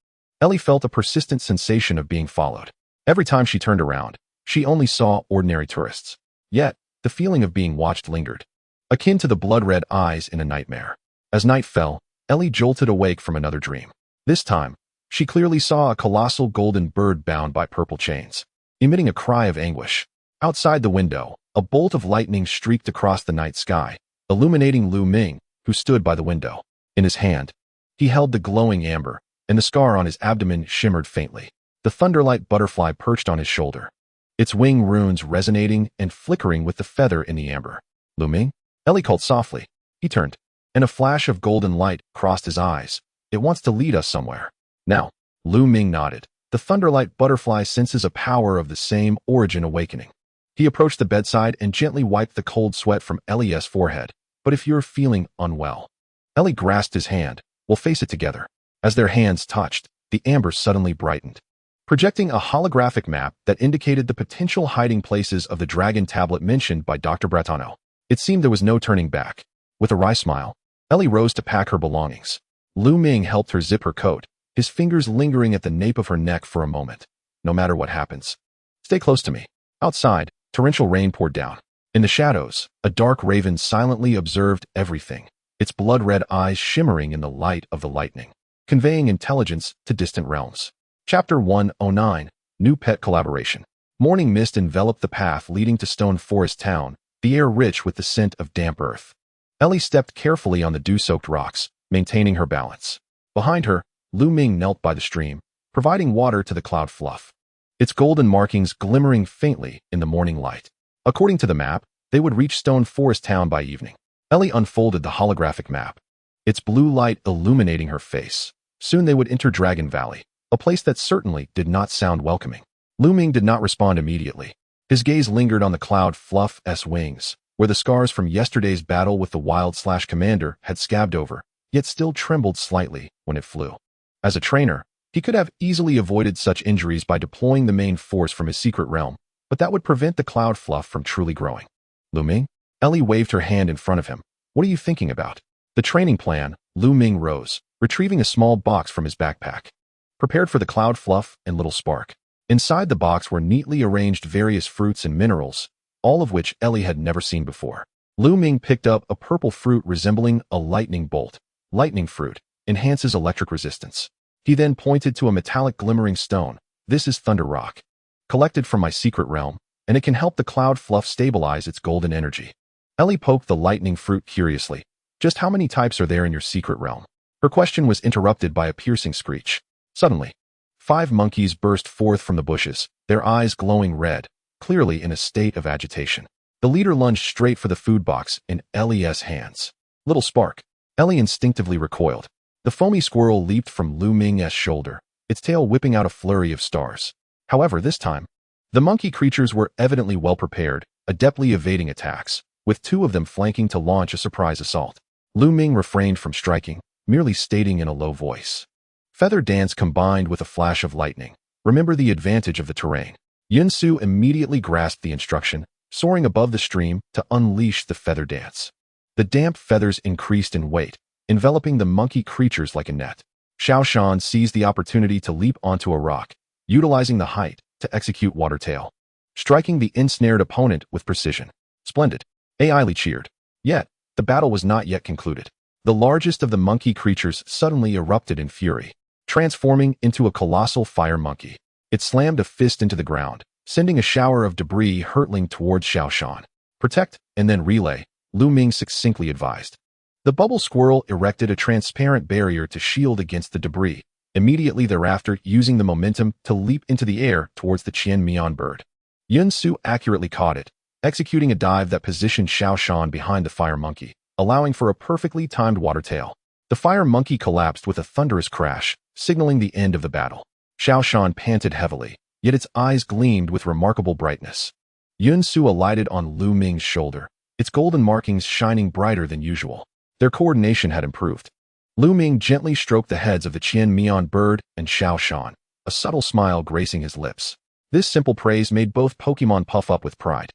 Ellie felt a persistent sensation of being followed. Every time she turned around, she only saw ordinary tourists. Yet, the feeling of being watched lingered, akin to the blood-red eyes in a nightmare. As night fell, Ellie jolted awake from another dream. This time, she clearly saw a colossal golden bird bound by purple chains, emitting a cry of anguish. Outside the window, a bolt of lightning streaked across the night sky, illuminating Lu Ming, who stood by the window. In his hand, he held the glowing amber, and the scar on his abdomen shimmered faintly. The Thunderwing Butterfly perched on his shoulder, its wing runes resonating and flickering with the feather in the amber. Lu Ming? Ellie called softly. He turned, and a flash of golden light crossed his eyes. It wants to lead us somewhere. Now, Lu Ming nodded. The Thunderwing Butterfly senses a power of the same origin awakening. He approached the bedside and gently wiped the cold sweat from Ellie's forehead. But if you're feeling unwell. Ellie grasped his hand. We'll face it together. As their hands touched, the amber suddenly brightened, projecting a holographic map that indicated the potential hiding places of the dragon tablet mentioned by Dr. Bretano. It seemed there was no turning back. With a wry smile, Ellie rose to pack her belongings. Lu Ming helped her zip her coat, his fingers lingering at the nape of her neck for a moment. No matter what happens, stay close to me. Outside, torrential rain poured down. In the shadows, a dark raven silently observed everything, its blood-red eyes shimmering in the light of the lightning, conveying intelligence to distant realms. Chapter 109, New Pet Collaboration. Morning mist enveloped the path leading to Stone Forest Town, the air rich with the scent of damp earth. Ellie stepped carefully on the dew-soaked rocks, maintaining her balance. Behind her, Lu Ming knelt by the stream, providing water to the cloud fluff, its golden markings glimmering faintly in the morning light. According to the map, they would reach Stone Forest Town by evening. Ellie unfolded the holographic map, its blue light illuminating her face. Soon they would enter Dragon Valley, a place that certainly did not sound welcoming. Lu Ming did not respond immediately. His gaze lingered on the cloud fluff's wings, where the scars from yesterday's battle with the Wild/Commander had scabbed over, yet still trembled slightly when it flew. As a trainer, he could have easily avoided such injuries by deploying the main force from his secret realm, but that would prevent the cloud fluff from truly growing. Lu Ming? Ellie waved her hand in front of him. What are you thinking about? The training plan. Lu Ming rose, retrieving a small box from his backpack, prepared for the cloud fluff and little spark. Inside the box were neatly arranged various fruits and minerals, all of which Ellie had never seen before. Lu Ming picked up a purple fruit resembling a lightning bolt. Lightning fruit enhances electric resistance. He then pointed to a metallic glimmering stone. This is Thunder Rock, collected from my secret realm, and it can help the cloud fluff stabilize its golden energy. Ellie poked the lightning fruit curiously. Just how many types are there in your secret realm? Her question was interrupted by a piercing screech. Suddenly, 5 monkeys burst forth from the bushes, their eyes glowing red, clearly in a state of agitation. The leader lunged straight for the food box in Ellie's hands. Little spark. Ellie instinctively recoiled. The foamy squirrel leaped from Lu Ming's shoulder, its tail whipping out a flurry of stars. However, this time, the monkey creatures were evidently well prepared, adeptly evading attacks, with 2 of them flanking to launch a surprise assault. Lu Ming refrained from striking, merely stating in a low voice. Feather dance combined with a flash of lightning. Remember the advantage of the terrain. Yunsu immediately grasped the instruction, soaring above the stream to unleash the feather dance. The damp feathers increased in weight, enveloping the monkey creatures like a net. Xiao Shan seized the opportunity to leap onto a rock, utilizing the height to execute Water Tail, striking the ensnared opponent with precision. Splendid. AI Li cheered. Yet, the battle was not yet concluded. The largest of the monkey creatures suddenly erupted in fury, transforming into a colossal fire monkey. It slammed a fist into the ground, sending a shower of debris hurtling towards Xiao Shan. Protect, and then relay, Lu Ming succinctly advised. The bubble squirrel erected a transparent barrier to shield against the debris, immediately thereafter using the momentum to leap into the air towards the Qian Mian bird. Yun Su accurately caught it, executing a dive that positioned Xiao Shan behind the fire monkey, allowing for a perfectly timed water tail. The fire monkey collapsed with a thunderous crash, signaling the end of the battle. Xiao Shan panted heavily, yet its eyes gleamed with remarkable brightness. Yun Su alighted on Lu Ming's shoulder, its golden markings shining brighter than usual. Their coordination had improved. Lu Ming gently stroked the heads of the Qian Mian bird and Xiao Shan, a subtle smile gracing his lips. This simple praise made both Pokémon puff up with pride.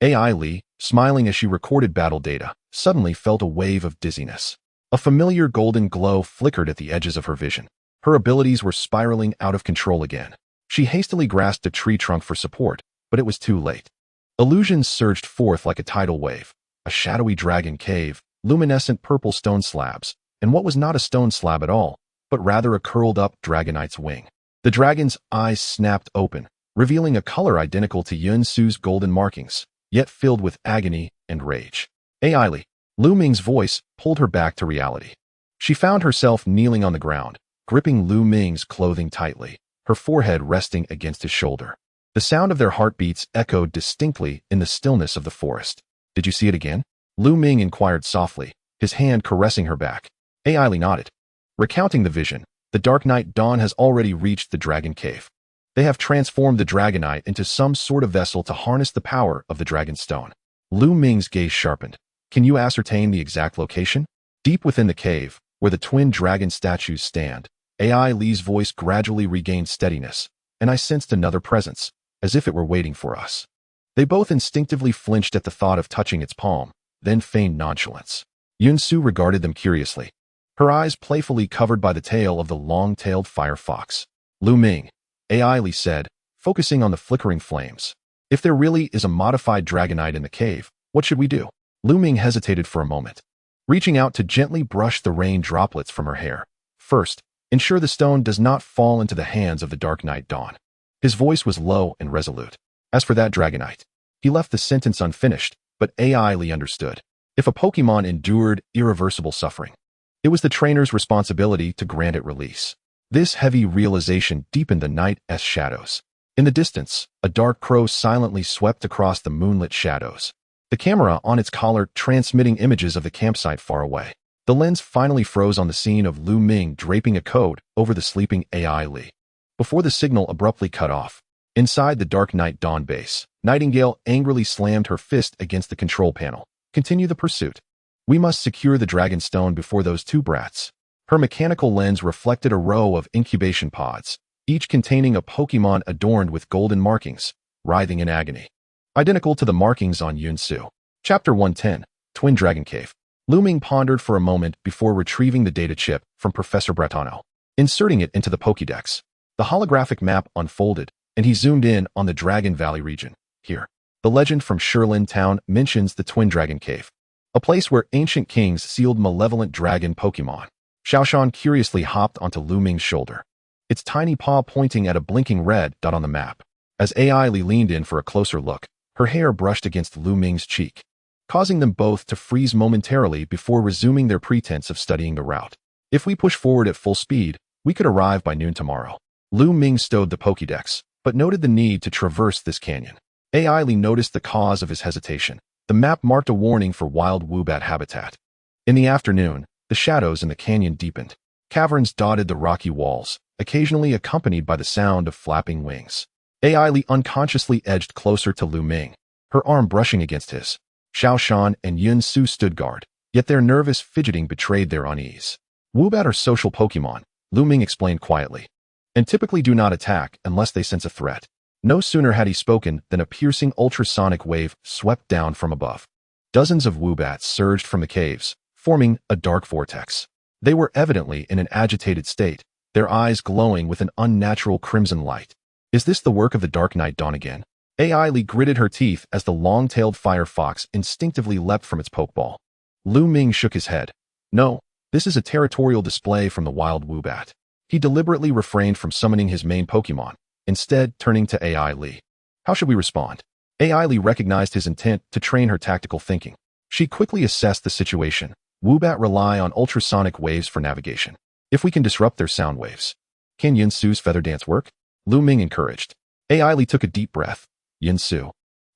AI Li, smiling as she recorded battle data, suddenly felt a wave of dizziness. A familiar golden glow flickered at the edges of her vision. Her abilities were spiraling out of control again. She hastily grasped a tree trunk for support, but it was too late. Illusions surged forth like a tidal wave. A shadowy dragon cave, luminescent purple stone slabs, and what was not a stone slab at all, but rather a curled-up dragonite's wing. The dragon's eyes snapped open, revealing a color identical to Yun Su's golden markings, yet filled with agony and rage. AI Li, Lu Ming's voice pulled her back to reality. She found herself kneeling on the ground, gripping Lu Ming's clothing tightly, her forehead resting against his shoulder. The sound of their heartbeats echoed distinctly in the stillness of the forest. Did you see it again? Lu Ming inquired softly, his hand caressing her back. AI Li nodded. Recounting the vision, the Dark Knight Dawn has already reached the Dragon Cave. They have transformed the Dragonite into some sort of vessel to harness the power of the Dragon Stone. Lu Ming's gaze sharpened. Can you ascertain the exact location? Deep within the cave, where the twin dragon statues stand, AI Li's voice gradually regained steadiness, and I sensed another presence, as if it were waiting for us. They both instinctively flinched at the thought of touching its palm, then feigned nonchalance. Yun Su regarded them curiously, her eyes playfully covered by the tail of the long-tailed fire fox. Lu Ming, AI Li said, focusing on the flickering flames. If there really is a modified dragonite in the cave, what should we do? Lu Ming hesitated for a moment, reaching out to gently brush the rain droplets from her hair. First, ensure the stone does not fall into the hands of the Dark Knight Dawn. His voice was low and resolute. As for that dragonite, he left the sentence unfinished, but AI Li understood. If a Pokémon endured irreversible suffering, it was the trainer's responsibility to grant it release. This heavy realization deepened the night's shadows. In the distance, a dark crow silently swept across the moonlit shadows, the camera on its collar transmitting images of the campsite far away. The lens finally froze on the scene of Lu Ming draping a coat over the sleeping AI Li. Before the signal abruptly cut off, inside the Dark Knight Dawn base, Nightingale angrily slammed her fist against the control panel. Continue the pursuit. We must secure the Dragon Stone before those two brats. Her mechanical lens reflected a row of incubation pods, each containing a Pokémon adorned with golden markings, writhing in agony, identical to the markings on Yun Su. Chapter 110, Twin Dragon Cave. Lu Ming pondered for a moment before retrieving the data chip from Professor Bretano. Inserting it into the Pokédex, the holographic map unfolded, and he zoomed in on the Dragon Valley region. Here, the legend from Shirlin Town mentions the Twin Dragon Cave, a place where ancient kings sealed malevolent dragon Pokémon. Xiao Shan curiously hopped onto Lu Ming's shoulder, its tiny paw pointing at a blinking red dot on the map. As AI Li leaned in for a closer look, her hair brushed against Lu Ming's cheek, causing them both to freeze momentarily before resuming their pretense of studying the route. If we push forward at full speed, we could arrive by noon tomorrow. Lu Ming stowed the Pokédex, but noted the need to traverse this canyon. AI Li noticed the cause of his hesitation. The map marked a warning for wild woobat habitat. In the afternoon, the shadows in the canyon deepened. Caverns dotted the rocky walls, occasionally accompanied by the sound of flapping wings. AI Li unconsciously edged closer to Lu Ming, her arm brushing against his. Xiao Shan and Yun Su stood guard, yet their nervous fidgeting betrayed their unease. Woobat are social Pokémon, Lu Ming explained quietly, and typically do not attack unless they sense a threat. No sooner had he spoken than a piercing ultrasonic wave swept down from above. Dozens of woobats surged from the caves, forming a dark vortex. They were evidently in an agitated state, their eyes glowing with an unnatural crimson light. Is this the work of the Dark Knight Dawn again? AI Lee gritted her teeth as the long-tailed fire fox instinctively leapt from its pokeball. Lu Ming shook his head. No, this is a territorial display from the wild Woobat. He deliberately refrained from summoning his main Pokemon, instead turning to AI Lee. How should we respond? AI Lee recognized his intent to train her tactical thinking. She quickly assessed the situation. Woobat rely on ultrasonic waves for navigation. If we can disrupt their sound waves, can Yin-Su's feather dance work? Lu Ming encouraged. AI Lee took a deep breath. Yin-Su,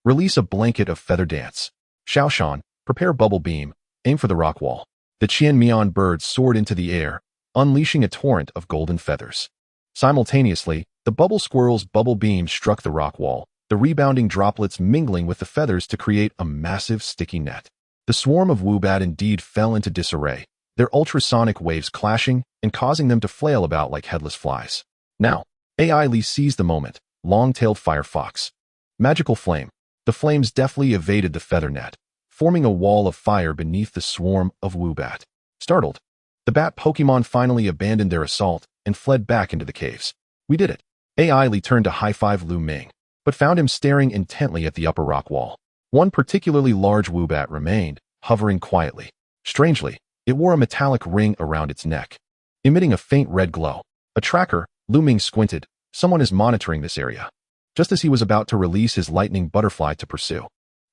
release a blanket of feather dance. Xiaoshan, prepare bubble beam, aim for the rock wall. The Qian-Mian bird soared into the air, unleashing a torrent of golden feathers. Simultaneously, the bubble squirrel's bubble beam struck the rock wall, the rebounding droplets mingling with the feathers to create a massive sticky net. The swarm of Woobat indeed fell into disarray, their ultrasonic waves clashing and causing them to flail about like headless flies. Now, AI Lee seized the moment, long-tailed fire fox. Magical flame. The flames deftly evaded the feather net, forming a wall of fire beneath the swarm of Woobat. Startled, the bat Pokemon finally abandoned their assault and fled back into the caves. We did it. AI Lee turned to high-five Lu Ming, but found him staring intently at the upper rock wall. One particularly large Woobat remained, hovering quietly. Strangely, it wore a metallic ring around its neck, emitting a faint red glow. A tracker, Lu Ming squinted. Someone is monitoring this area. Just as he was about to release his lightning butterfly to pursue,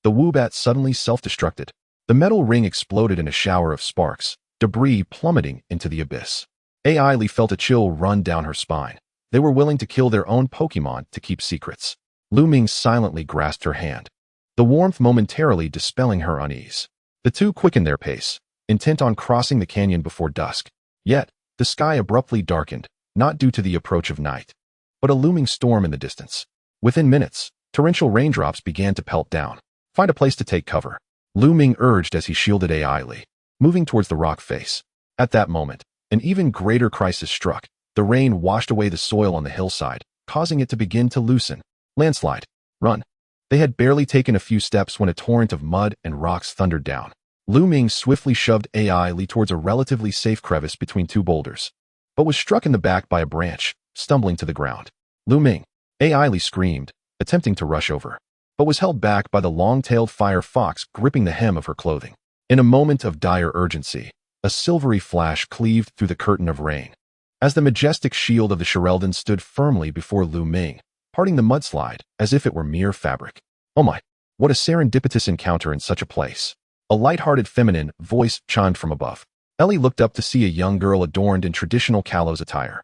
the Woobat suddenly self-destructed. The metal ring exploded in a shower of sparks, debris plummeting into the abyss. AI Lee felt a chill run down her spine. They were willing to kill their own Pokemon to keep secrets. Lu Ming silently grasped her hand, the warmth momentarily dispelling her unease. The two quickened their pace, intent on crossing the canyon before dusk. Yet, the sky abruptly darkened, not due to the approach of night, but a looming storm in the distance. Within minutes, torrential raindrops began to pelt down. Find a place to take cover, Lu Ming urged as he shielded AI Lee, moving towards the rock face. At that moment, an even greater crisis struck. The rain washed away the soil on the hillside, causing it to begin to loosen. Landslide. Run. They had barely taken a few steps when a torrent of mud and rocks thundered down. Lu Ming swiftly shoved AI Lee towards a relatively safe crevice between two boulders, but was struck in the back by a branch, stumbling to the ground. Lu Ming. AI Lee screamed, attempting to rush over, but was held back by the long-tailed fire fox gripping the hem of her clothing. In a moment of dire urgency, a silvery flash cleaved through the curtain of rain, as the majestic shield of the Shereldon stood firmly before Lu Ming, parting the mudslide as if it were mere fabric. Oh my, what a serendipitous encounter in such a place. A light-hearted feminine voice chimed from above. Ellie looked up to see a young girl adorned in traditional Kalos attire,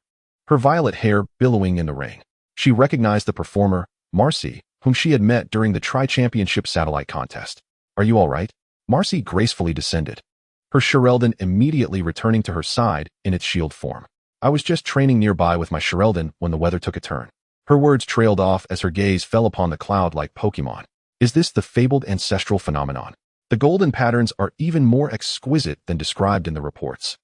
her violet hair billowing in the rain. She recognized the performer, Marcy, whom she had met during the Tri-Championship Satellite Contest. Are you all right? Marcy gracefully descended, her Shereldon immediately returning to her side in its shield form. I was just training nearby with my Shereldon when the weather took a turn. Her words trailed off as her gaze fell upon the cloud-like Pokemon. Is this the fabled ancestral phenomenon? The golden patterns are even more exquisite than described in the reports.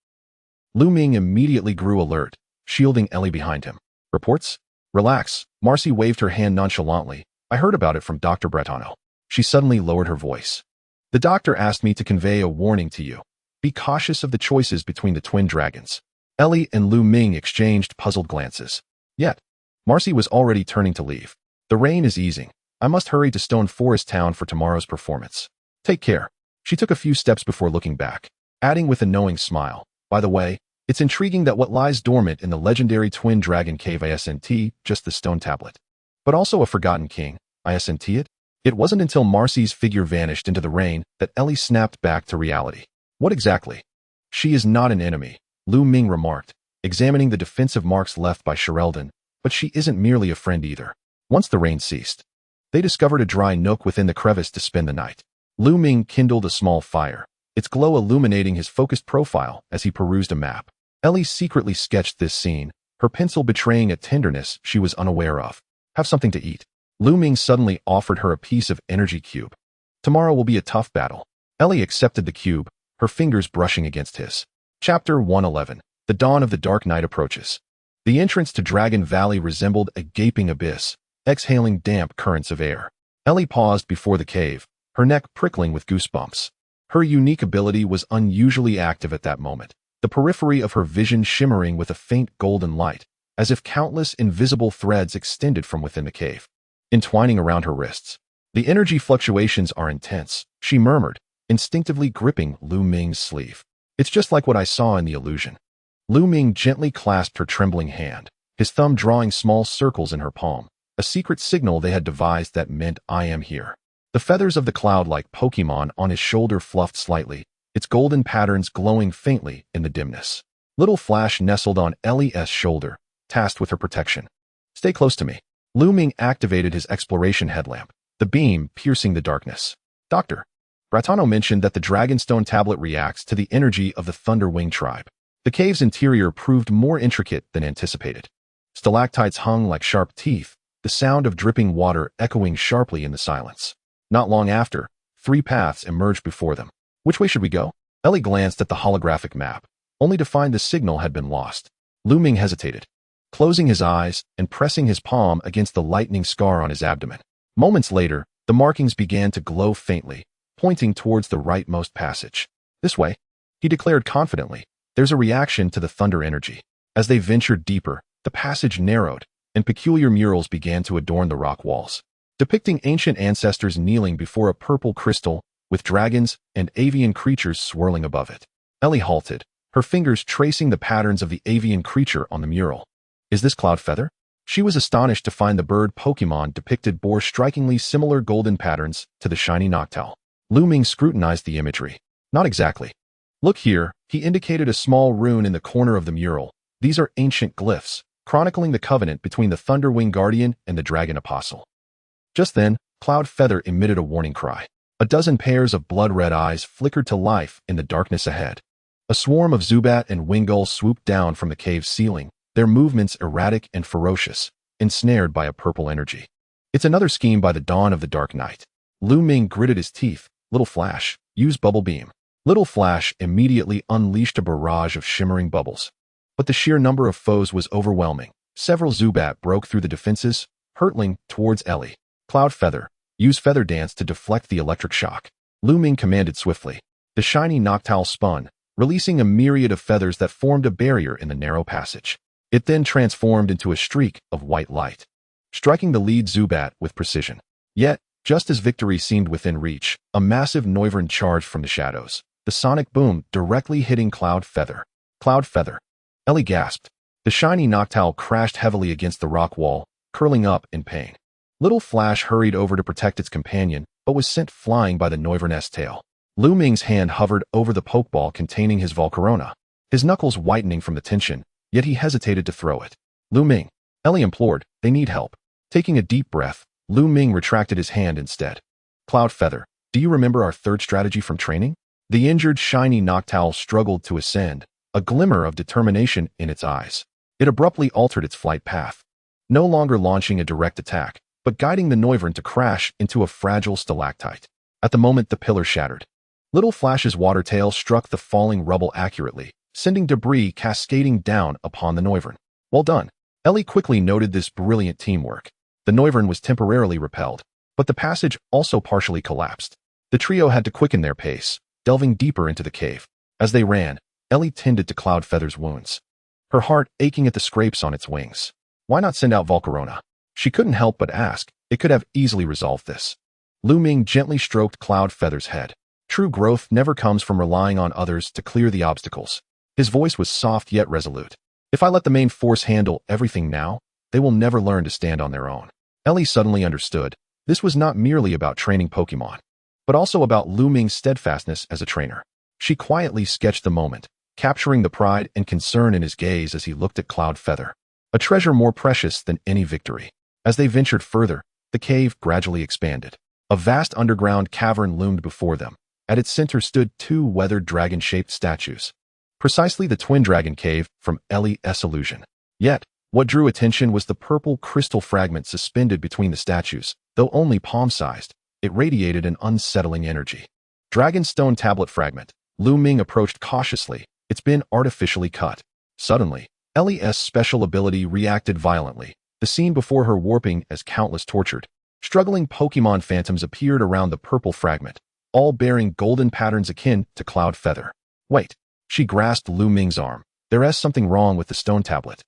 Lu Ming immediately grew alert, shielding Ellie behind him. Reports? Relax. Marcy waved her hand nonchalantly. I heard about it from Dr. Bretano. She suddenly lowered her voice. The doctor asked me to convey a warning to you. Be cautious of the choices between the twin dragons. Ellie and Lu Ming exchanged puzzled glances. Yet, Marcy was already turning to leave. The rain is easing. I must hurry to Stone Forest Town for tomorrow's performance. Take care. She took a few steps before looking back, adding with a knowing smile. By the way, it's intriguing that what lies dormant in the legendary Twin Dragon Cave isn't just the stone tablet, but also a forgotten king. Isn't it? It wasn't until Marcy's figure vanished into the rain that Ellie snapped back to reality. What exactly? She is not an enemy, Lu Ming remarked, examining the defensive marks left by Shereldon, but she isn't merely a friend either. Once the rain ceased, they discovered a dry nook within the crevice to spend the night. Lu Ming kindled a small fire, its glow illuminating his focused profile as he perused a map. Ellie secretly sketched this scene, her pencil betraying a tenderness she was unaware of. Have something to eat. Lu Ming suddenly offered her a piece of energy cube. Tomorrow will be a tough battle. Ellie accepted the cube, her fingers brushing against his. Chapter 111. The dawn of the Dark Night approaches. The entrance to Dragon Valley resembled a gaping abyss, exhaling damp currents of air. Ellie paused before the cave, her neck prickling with goosebumps. Her unique ability was unusually active at that moment, the periphery of her vision shimmering with a faint golden light, as if countless invisible threads extended from within the cave, entwining around her wrists. The energy fluctuations are intense, she murmured, instinctively gripping Lu Ming's sleeve. It's just like what I saw in the illusion. Lu Ming gently clasped her trembling hand, his thumb drawing small circles in her palm, a secret signal they had devised that meant "I am here." The feathers of the cloud-like Pokémon on his shoulder fluffed slightly, its golden patterns glowing faintly in the dimness. Little Flash nestled on Ellie's shoulder, tasked with her protection. "Stay close to me." Lu Ming activated his exploration headlamp, the beam piercing the darkness. "Doctor, Bratano mentioned that the Dragonstone tablet reacts to the energy of the Thunderwing tribe." The cave's interior proved more intricate than anticipated. Stalactites hung like sharp teeth, the sound of dripping water echoing sharply in the silence. Not long after, 3 paths emerged before them. "Which way should we go?" Ellie glanced at the holographic map, only to find the signal had been lost. Lu Ming hesitated, closing his eyes and pressing his palm against the lightning scar on his abdomen. Moments later, the markings began to glow faintly, pointing towards the rightmost passage. "This way," he declared confidently. "There's a reaction to the thunder energy." As they ventured deeper, the passage narrowed, and peculiar murals began to adorn the rock walls, depicting ancient ancestors kneeling before a purple crystal, with dragons and avian creatures swirling above it. Ellie halted, her fingers tracing the patterns of the avian creature on the mural. "Is this Cloudfeather?" She was astonished to find the bird Pokémon depicted bore strikingly similar golden patterns to the shiny Noctowl. Lu Ming scrutinized the imagery. "Not exactly. Look here," he indicated a small rune in the corner of the mural. "These are ancient glyphs, chronicling the covenant between the Thunderwing Guardian and the Dragon Apostle." Just then, Cloudfeather emitted a warning cry. A dozen pairs of blood-red eyes flickered to life in the darkness ahead. A swarm of Zubat and Wingull swooped down from the cave's ceiling, their movements erratic and ferocious, ensnared by a purple energy. "It's another scheme by the dawn of the Dark Night." Lu Ming gritted his teeth. "Little Flash, use Bubble Beam." Little Flash immediately unleashed a barrage of shimmering bubbles. But the sheer number of foes was overwhelming. Several Zubat broke through the defenses, hurtling towards Ellie. "Cloudfeather, use Feather Dance to deflect the electric shock." Lu Ming commanded swiftly. The shiny Noctowl spun, releasing a myriad of feathers that formed a barrier in the narrow passage. It then transformed into a streak of white light, striking the lead Zubat with precision. Yet, just as victory seemed within reach, a massive Noivern charged from the shadows, the sonic boom directly hitting Cloudfeather. "Cloudfeather!" Ellie gasped. The shiny Noctowl crashed heavily against the rock wall, curling up in pain. Little Flash hurried over to protect its companion, but was sent flying by the Noivern's tail. Lu Ming's hand hovered over the Pokeball containing his Volcarona, his knuckles whitening from the tension, yet he hesitated to throw it. "Lu Ming," Ellie implored, "they need help." Taking a deep breath, Lu Ming retracted his hand instead. "Cloudfeather, do you remember our third strategy from training?" The injured shiny Noctowl struggled to ascend, a glimmer of determination in its eyes. It abruptly altered its flight path, no longer launching a direct attack, but guiding the Noivern to crash into a fragile stalactite. At the moment the pillar shattered, Little Flash's water tail struck the falling rubble accurately, sending debris cascading down upon the Noivern. "Well done." Ellie quickly noted this brilliant teamwork. The Noivern was temporarily repelled, but the passage also partially collapsed. The trio had to quicken their pace, delving deeper into the cave. As they ran, Ellie tended to Cloudfeather's wounds, her heart aching at the scrapes on its wings. Why not send out Volcarona? She couldn't help but ask. It could have easily resolved this. Lu Ming gently stroked Cloudfeather's head. True growth never comes from relying on others to clear the obstacles. His voice was soft yet resolute. "If I let the main force handle everything now, they will never learn to stand on their own." Ellie suddenly understood. This was not merely about training Pokemon, but also about Lu Ming's steadfastness as a trainer. She quietly sketched the moment, capturing the pride and concern in his gaze as he looked at Cloudfeather, a treasure more precious than any victory. As they ventured further, the cave gradually expanded. A vast underground cavern loomed before them. At its center stood 2 weathered dragon-shaped statues, precisely the twin dragon cave from Ellie's illusion. Yet, what drew attention was the purple crystal fragment suspended between the statues. Though only palm-sized, it radiated an unsettling energy. Dragonstone tablet fragment. Lu Ming approached cautiously. "It's been artificially cut." Suddenly, Ellie's special ability reacted violently, the scene before her warping as countless tortured, struggling Pokemon phantoms appeared around the purple fragment, all bearing golden patterns akin to Cloudfeather. "Wait." She grasped Lu Ming's arm. There's something wrong with the stone tablet.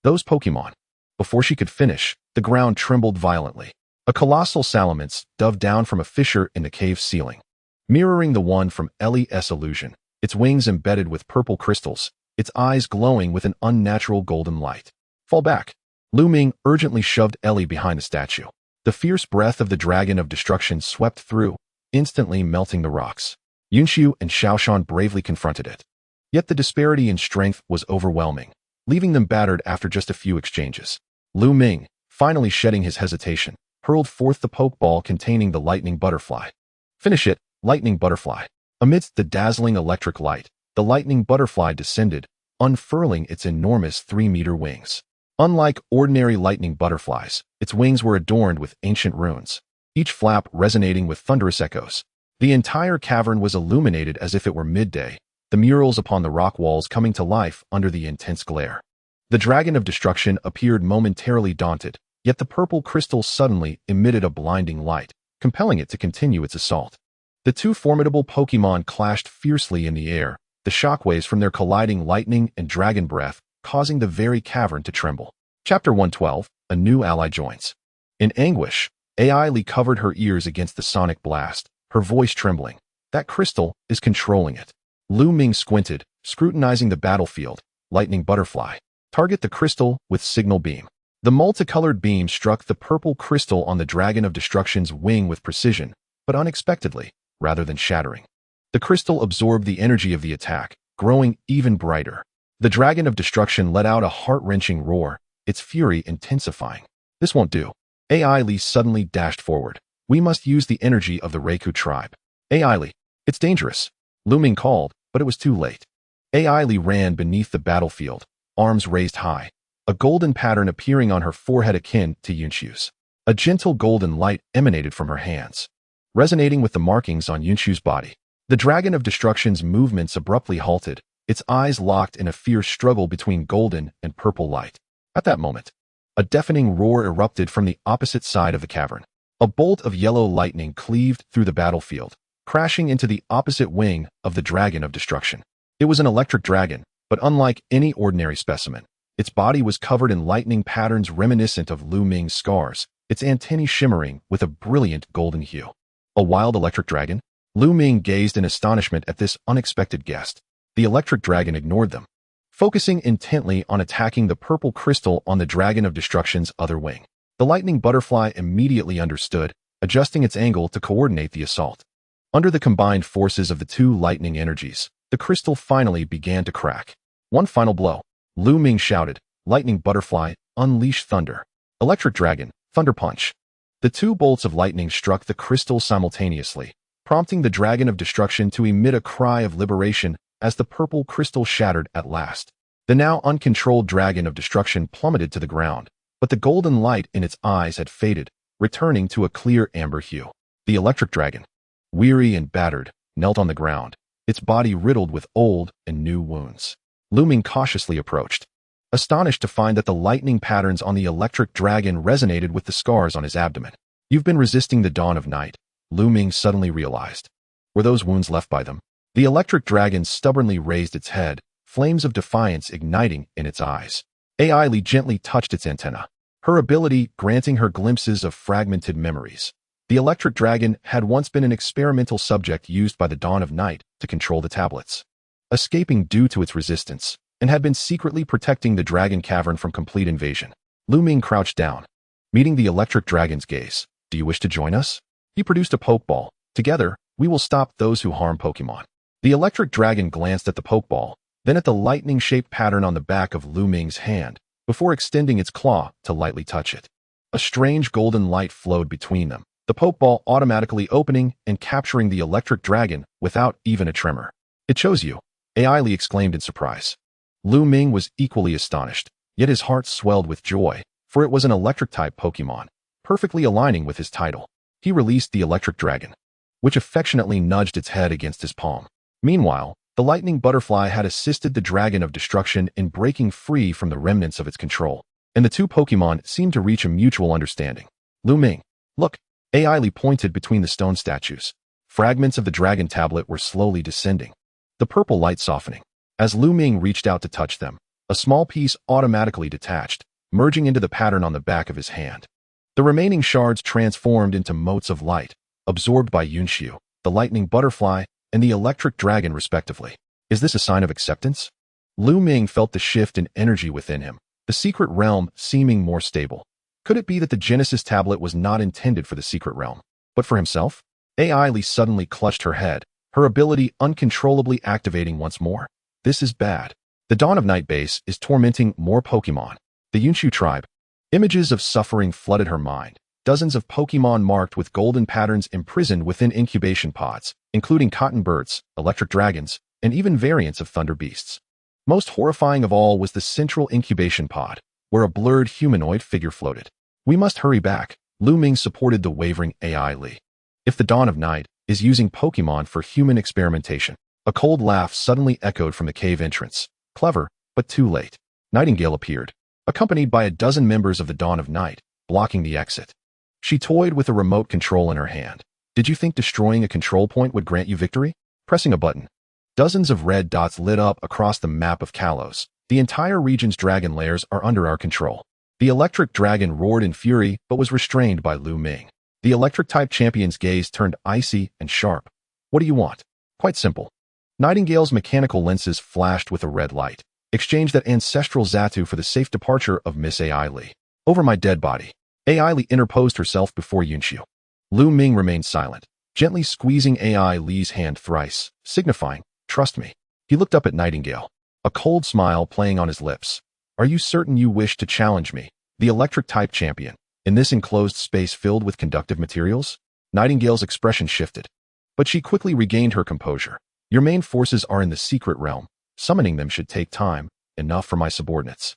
Those Pokémon. Before she could finish, the ground trembled violently. A colossal salamence dove down from a fissure in the cave ceiling, mirroring the one from Ellie's illusion, its wings embedded with purple crystals, its eyes glowing with an unnatural golden light. Fall back. Lu Ming urgently shoved Ellie behind the statue. The fierce breath of the dragon of destruction swept through, instantly melting the rocks. Yunxiu and Xiaoshan bravely confronted it. Yet the disparity in strength was overwhelming, leaving them battered after just a few exchanges. Lu Ming, finally shedding his hesitation, hurled forth the pokeball containing the lightning butterfly. Finish it, lightning butterfly. Amidst the dazzling electric light, the lightning butterfly descended, unfurling its enormous 3-meter wings. Unlike ordinary lightning butterflies, its wings were adorned with ancient runes, each flap resonating with thunderous echoes. The entire cavern was illuminated as if it were midday, the murals upon the rock walls coming to life under the intense glare. The dragon of destruction appeared momentarily daunted, yet the purple crystal suddenly emitted a blinding light, compelling it to continue its assault. The two formidable Pokémon clashed fiercely in the air, the shockwaves from their colliding lightning and dragon breath causing the very cavern to tremble. Chapter 112, A New Ally Joins. In anguish, Li covered her ears against the sonic blast, her voice trembling. That crystal is controlling it. Lu Ming squinted, scrutinizing the battlefield. Lightning butterfly. Target the crystal with signal beam. The multicolored beam struck the purple crystal on the dragon of destruction's wing with precision, but unexpectedly, rather than shattering. The crystal absorbed the energy of the attack, growing even brighter. The dragon of destruction let out a heart-wrenching roar, its fury intensifying. This won't do. Li suddenly dashed forward. We must use the energy of the Reiku tribe. Li, it's dangerous. Lu Ming called, but it was too late. Li ran beneath the battlefield, arms raised high, a golden pattern appearing on her forehead akin to Yunxiu's. A gentle golden light emanated from her hands, resonating with the markings on Yunxiu's body. The dragon of destruction's movements abruptly halted, its eyes locked in a fierce struggle between golden and purple light. At that moment, a deafening roar erupted from the opposite side of the cavern. A bolt of yellow lightning cleaved through the battlefield, crashing into the opposite wing of the dragon of destruction. It was an electric dragon, but unlike any ordinary specimen, its body was covered in lightning patterns reminiscent of Lu Ming's scars, its antennae shimmering with a brilliant golden hue. A wild electric dragon? Lu Ming gazed in astonishment at this unexpected guest. The electric dragon ignored them, focusing intently on attacking the purple crystal on the dragon of destruction's other wing. The lightning butterfly immediately understood, adjusting its angle to coordinate the assault. Under the combined forces of the two lightning energies, the crystal finally began to crack. One final blow. Lu Ming shouted, Lightning butterfly, unleash thunder. Electric dragon, thunder punch. The two bolts of lightning struck the crystal simultaneously, prompting the dragon of destruction to emit a cry of liberation as the purple crystal shattered at last. The now uncontrolled dragon of destruction plummeted to the ground, but the golden light in its eyes had faded, returning to a clear amber hue. The electric dragon, weary and battered, knelt on the ground, its body riddled with old and new wounds. Lu Ming cautiously approached, astonished to find that the lightning patterns on the electric dragon resonated with the scars on his abdomen. You've been resisting the dawn of night, Lu Ming suddenly realized. Were those wounds left by them? The electric dragon stubbornly raised its head, flames of defiance igniting in its eyes. Li gently touched its antenna, her ability granting her glimpses of fragmented memories. The electric dragon had once been an experimental subject used by the dawn of night to control the tablets, escaping due to its resistance, and had been secretly protecting the dragon cavern from complete invasion. Lu Ming crouched down, meeting the electric dragon's gaze. Do you wish to join us? He produced a pokeball. Together, we will stop those who harm Pokemon. The electric dragon glanced at the pokeball, then at the lightning-shaped pattern on the back of Lu Ming's hand, before extending its claw to lightly touch it. A strange golden light flowed between them, the pokeball automatically opening and capturing the electric dragon without even a tremor. It chose you, Li exclaimed in surprise. Lu Ming was equally astonished, yet his heart swelled with joy, for it was an electric-type Pokemon, perfectly aligning with his title. He released the electric dragon, which affectionately nudged its head against his palm. Meanwhile, the lightning butterfly had assisted the dragon of destruction in breaking free from the remnants of its control, and the two Pokemon seemed to reach a mutual understanding. Lu Ming, look, Li pointed between the stone statues. Fragments of the dragon tablet were slowly descending, the purple light softening. As Lu Ming reached out to touch them, a small piece automatically detached, merging into the pattern on the back of his hand. The remaining shards transformed into motes of light, absorbed by Yunxiu, the lightning butterfly, and the electric dragon respectively. Is this a sign of acceptance? Lu Ming felt the shift in energy within him, the secret realm seeming more stable. Could it be that the Genesis tablet was not intended for the secret realm, but for himself? AI Li suddenly clutched her head, her ability uncontrollably activating once more. This is bad. The Dawn of Night base is tormenting more Pokémon. The Yunxiu tribe. Images of suffering flooded her mind. Dozens of Pokémon marked with golden patterns imprisoned within incubation pods, including cotton birds, electric dragons, and even variants of thunder beasts. Most horrifying of all was the central incubation pod, where a blurred humanoid figure floated. We must hurry back. Lu Ming supported the wavering AI Li. If the Dawn of Night is using Pokémon for human experimentation. A cold laugh suddenly echoed from the cave entrance. Clever, but too late. Nightingale appeared, accompanied by a dozen members of the Dawn of Night, blocking the exit. She toyed with a remote control in her hand. Did you think destroying a control point would grant you victory? Pressing a button. Dozens of red dots lit up across the map of Kalos. The entire region's dragon lairs are under our control. The electric dragon roared in fury, but was restrained by Lu Ming. The electric-type champion's gaze turned icy and sharp. What do you want? Quite simple. Nightingale's mechanical lenses flashed with a red light. Exchange that ancestral Zatu for the safe departure of Miss AI Li. Over my dead body. AI Li interposed herself before Yunxiu. Lu Ming remained silent, gently squeezing AI Li's hand thrice, signifying, trust me. He looked up at Nightingale, a cold smile playing on his lips. Are you certain you wish to challenge me, the electric-type champion, in this enclosed space filled with conductive materials? Nightingale's expression shifted, but she quickly regained her composure. Your main forces are in the secret realm. Summoning them should take time, enough for my subordinates.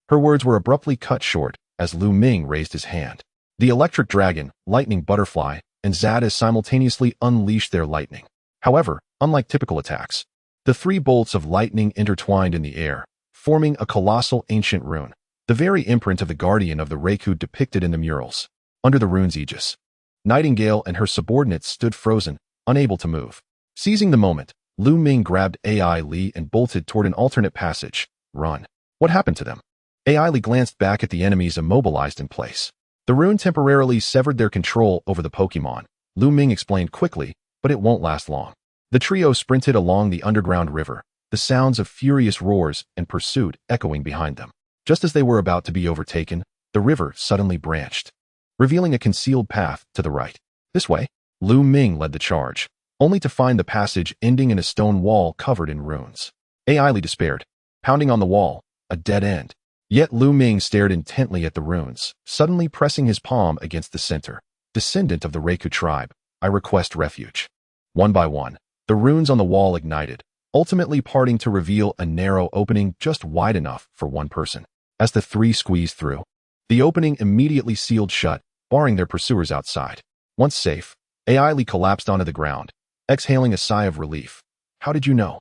Her words were abruptly cut short as Lu Ming raised his hand. The electric dragon, lightning butterfly, and Zadis simultaneously unleashed their lightning. However, unlike typical attacks, the three bolts of lightning intertwined in the air, forming a colossal ancient rune, the very imprint of the guardian of the Reiku depicted in the murals. Under the rune's aegis, Nightingale and her subordinates stood frozen, unable to move. Seizing the moment, Lu Ming grabbed AI Li and bolted toward an alternate passage. Run. What happened to them? AI Li glanced back at the enemies immobilized in place. The rune temporarily severed their control over the Pokémon. Lu Ming explained quickly, but it won't last long. The trio sprinted along the underground river, the sounds of furious roars and pursuit echoing behind them. Just as they were about to be overtaken, the river suddenly branched, revealing a concealed path to the right. This way, Lu Ming led the charge, only to find the passage ending in a stone wall covered in runes. AI Li despaired, pounding on the wall, a dead end. Yet Lu Ming stared intently at the runes, suddenly pressing his palm against the center. Descendant of the Reiku tribe, I request refuge. One by one, the runes on the wall ignited, ultimately parting to reveal a narrow opening just wide enough for one person. As the three squeezed through, the opening immediately sealed shut, barring their pursuers outside. Once safe, AI Li collapsed onto the ground, exhaling a sigh of relief. How did you know?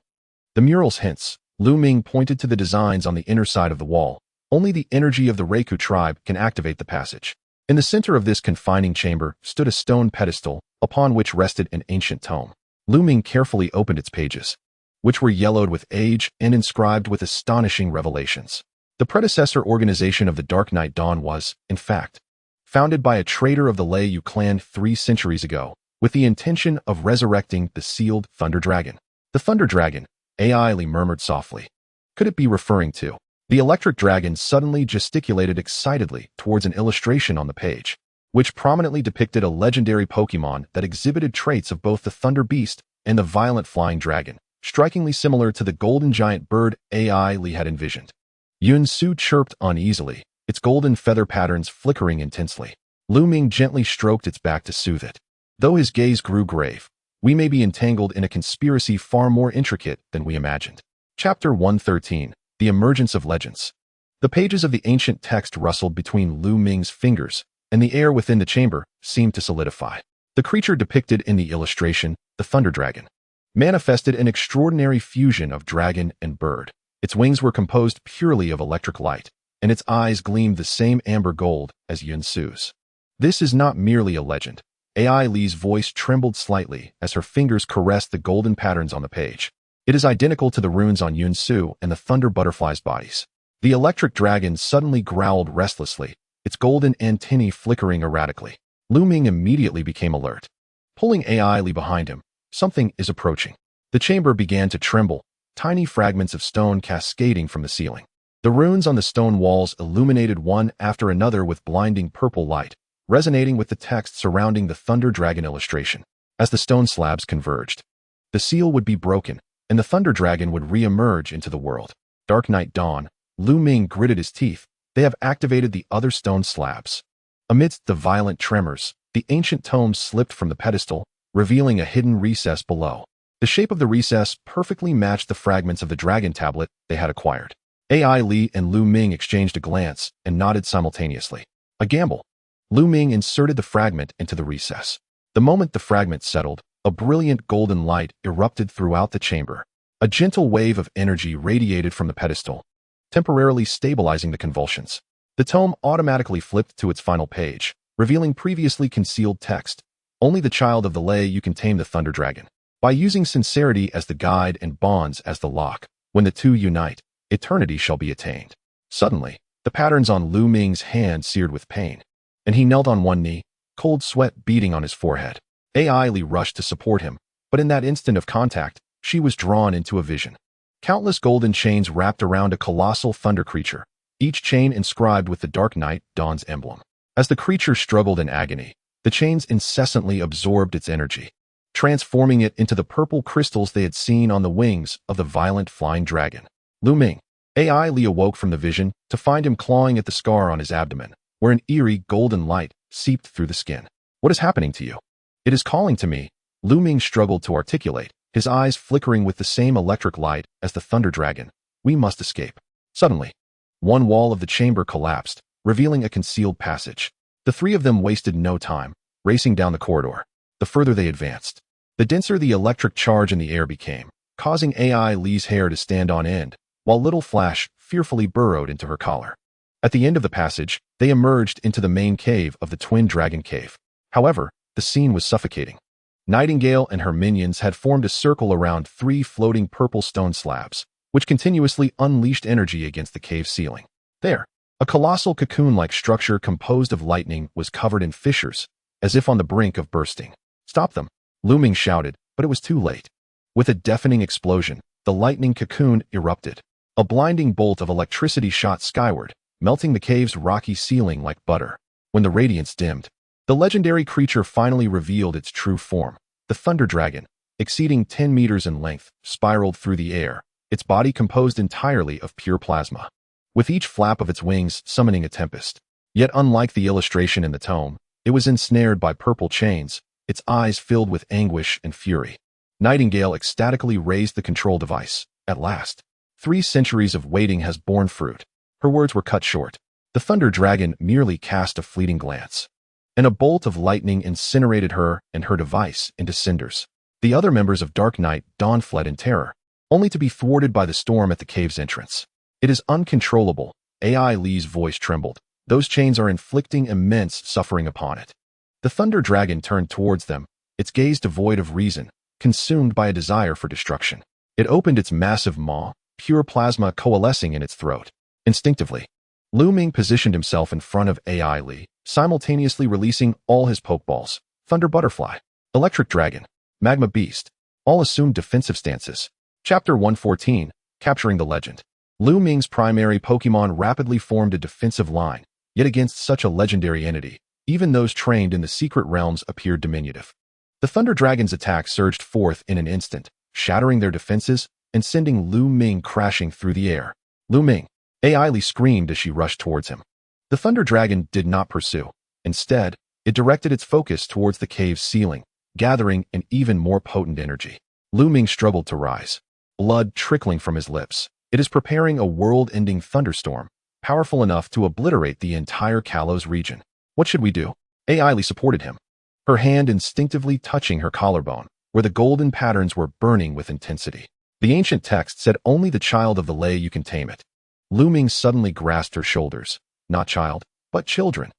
The mural's hints. Lu Ming pointed to the designs on the inner side of the wall. Only the energy of the Reiku tribe can activate the passage. In the center of this confining chamber stood a stone pedestal, upon which rested an ancient tome. Lu Ming carefully opened its pages, which were yellowed with age and inscribed with astonishing revelations. The predecessor organization of the Dark Knight Dawn was, in fact, founded by a traitor of the Lei Yu clan 3 centuries ago, with the intention of resurrecting the sealed Thunder Dragon. The Thunder Dragon, AI Li murmured softly. Could it be referring to? The electric dragon suddenly gesticulated excitedly towards an illustration on the page, which prominently depicted a legendary Pokémon that exhibited traits of both the Thunder Beast and the violent flying dragon, strikingly similar to the golden giant bird AI Li had envisioned. Yun Su chirped uneasily, its golden feather patterns flickering intensely. Lu Ming gently stroked its back to soothe it. Though his gaze grew grave, we may be entangled in a conspiracy far more intricate than we imagined. Chapter 113. The Emergence of Legends. The pages of the ancient text rustled between Lu Ming's fingers, and the air within the chamber seemed to solidify. The creature depicted in the illustration, the Thunder Dragon, manifested an extraordinary fusion of dragon and bird. Its wings were composed purely of electric light, and its eyes gleamed the same amber gold as Yun Su's. This is not merely a legend. AI Li's voice trembled slightly as her fingers caressed the golden patterns on the page. It is identical to the runes on Yunsu and the Thunder Butterfly's bodies. The electric dragon suddenly growled restlessly, its golden antennae flickering erratically. Lu Ming immediately became alert. Pulling AI Li behind him, something is approaching. The chamber began to tremble, tiny fragments of stone cascading from the ceiling. The runes on the stone walls illuminated one after another with blinding purple light, resonating with the text surrounding the Thunder Dragon illustration. As the stone slabs converged, the seal would be broken, and the Thunder Dragon would re-emerge into the world. Dark night dawn. Lu Ming gritted his teeth. They have activated the other stone slabs. Amidst the violent tremors, the ancient tome slipped from the pedestal, revealing a hidden recess below. The shape of the recess perfectly matched the fragments of the dragon tablet they had acquired. AI Li and Lu Ming exchanged a glance and nodded simultaneously. A gamble. Lu Ming inserted the fragment into the recess. The moment the fragment settled, a brilliant golden light erupted throughout the chamber. A gentle wave of energy radiated from the pedestal, temporarily stabilizing the convulsions. The tome automatically flipped to its final page, revealing previously concealed text. Only the child of the Lei you can tame the Thunder Dragon. By using sincerity as the guide and bonds as the lock, when the two unite, eternity shall be attained. Suddenly, the patterns on Lu Ming's hand seared with pain, and he knelt on one knee, cold sweat beading on his forehead. AI Li rushed to support him, but in that instant of contact, she was drawn into a vision. Countless golden chains wrapped around a colossal thunder creature, each chain inscribed with the Dark Night Dawn's emblem. As the creature struggled in agony, the chains incessantly absorbed its energy, transforming it into the purple crystals they had seen on the wings of the violent flying dragon. Lu Ming. AI Li awoke from the vision to find him clawing at the scar on his abdomen, where an eerie golden light seeped through the skin. What is happening to you? It is calling to me. Lu Ming struggled to articulate, his eyes flickering with the same electric light as the Thunder Dragon. We must escape. Suddenly, one wall of the chamber collapsed, revealing a concealed passage. The three of them wasted no time, racing down the corridor. The further they advanced, the denser the electric charge in the air became, causing AI Li's hair to stand on end, while Little Flash fearfully burrowed into her collar. At the end of the passage, they emerged into the main cave of the Twin Dragon Cave. However, the scene was suffocating. Nightingale and her minions had formed a circle around three floating purple stone slabs, which continuously unleashed energy against the cave ceiling. There, a colossal cocoon-like structure composed of lightning was covered in fissures, as if on the brink of bursting. Stop them, Lu Ming shouted, but it was too late. With a deafening explosion, the lightning cocoon erupted. A blinding bolt of electricity shot skyward, melting the cave's rocky ceiling like butter. When the radiance dimmed, the legendary creature finally revealed its true form. The Thunder Dragon, exceeding 10 meters in length, spiraled through the air, its body composed entirely of pure plasma, with each flap of its wings summoning a tempest. Yet unlike the illustration in the tome, it was ensnared by purple chains, its eyes filled with anguish and fury. Nightingale ecstatically raised the control device. At last, 3 centuries of waiting has borne fruit. Her words were cut short. The Thunder Dragon merely cast a fleeting glance, and a bolt of lightning incinerated her and her device into cinders. The other members of Dark Night Dawn fled in terror, only to be thwarted by the storm at the cave's entrance. It is uncontrollable. AI Li's voice trembled. Those chains are inflicting immense suffering upon it. The Thunder Dragon turned towards them, its gaze devoid of reason, consumed by a desire for destruction. It opened its massive maw, pure plasma coalescing in its throat. Instinctively, Lu Ming positioned himself in front of AI Li, simultaneously releasing all his Pokeballs. Thunder Butterfly, Electric Dragon, Magma Beast, all assumed defensive stances. Chapter 114, Capturing the Legend. Lu Ming's primary Pokemon rapidly formed a defensive line, yet against such a legendary entity, even those trained in the secret realms appeared diminutive. The Thunder Dragon's attack surged forth in an instant, shattering their defenses and sending Lu Ming crashing through the air. Lu Ming, AI Li screamed as she rushed towards him. The Thunder Dragon did not pursue. Instead, it directed its focus towards the cave's ceiling, gathering an even more potent energy. Lu Ming struggled to rise, blood trickling from his lips. It is preparing a world-ending thunderstorm, powerful enough to obliterate the entire Kalos region. What should we do? AI Li supported him, her hand instinctively touching her collarbone, where the golden patterns were burning with intensity. The ancient text said only the child of the Lei you can tame it. Lu Ming suddenly grasped her shoulders. Not child, but children.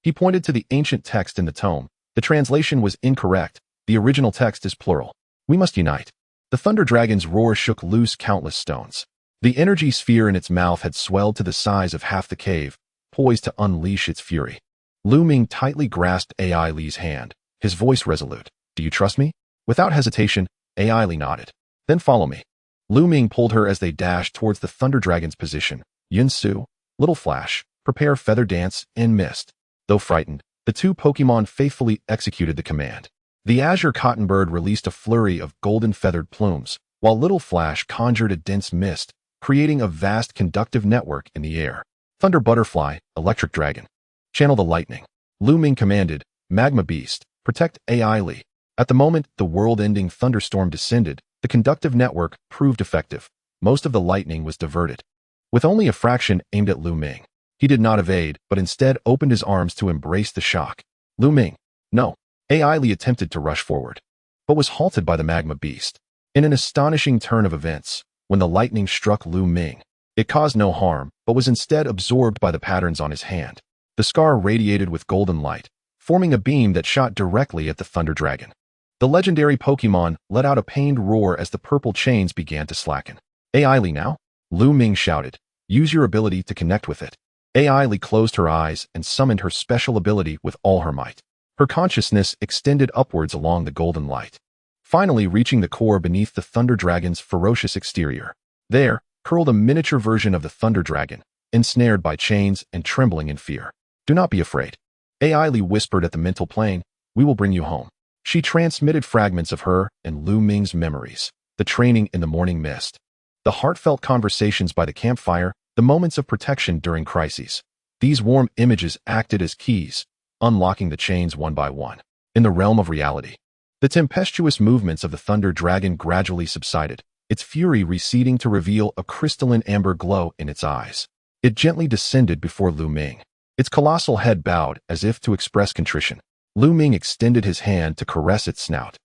He pointed to the ancient text in the tome. The translation was incorrect. The original text is plural. We must unite. The The Thunder Dragon's roar shook loose countless stones. The energy sphere in its mouth had swelled to the size of half the cave, poised to unleash its fury. Lu Ming tightly grasped Ai Li's hand, his voice resolute. Do you trust me? Without hesitation, Ai Li nodded. Then follow me. Lu Ming pulled her as they dashed towards the Thunder Dragon's position. Yin Su, Little Flash, prepare Feather Dance, and Mist. Though frightened, the two Pokémon faithfully executed the command. The Azure Cottonbird released a flurry of golden feathered plumes, while Little Flash conjured a dense mist, creating a vast conductive network in the air. Thunder Butterfly, Electric Dragon. Channel the lightning. Lu Ming commanded. Magma Beast, protect Ai Li. At the moment the world-ending thunderstorm descended, the conductive network proved effective. Most of the lightning was diverted, with only a fraction aimed at Lu Ming. He did not evade, but instead opened his arms to embrace the shock. Lu Ming. No. Ai Li attempted to rush forward, but was halted by the Magma Beast. In an astonishing turn of events, when the lightning struck Lu Ming, it caused no harm, but was instead absorbed by the patterns on his hand. The scar radiated with golden light, forming a beam that shot directly at the Thunder Dragon. The legendary Pokémon let out a pained roar as the purple chains began to slacken. Ai Li now? Lu Ming shouted. Use your ability to connect with it. Ai Li closed her eyes and summoned her special ability with all her might. Her consciousness extended upwards along the golden light, finally reaching the core beneath the Thunder Dragon's ferocious exterior. There curled a miniature version of the Thunder Dragon, ensnared by chains and trembling in fear. Do not be afraid. Ai Li whispered at the mental plane. We will bring you home. She transmitted fragments of her and Lu Ming's memories, the training in the morning mist, the heartfelt conversations by the campfire, the moments of protection during crises. These warm images acted as keys, unlocking the chains one by one. In the realm of reality, the tempestuous movements of the Thunder Dragon gradually subsided, its fury receding to reveal a crystalline amber glow in its eyes. It gently descended before Lu Ming. Its colossal head bowed as if to express contrition. Lu Ming extended his hand to caress its snout,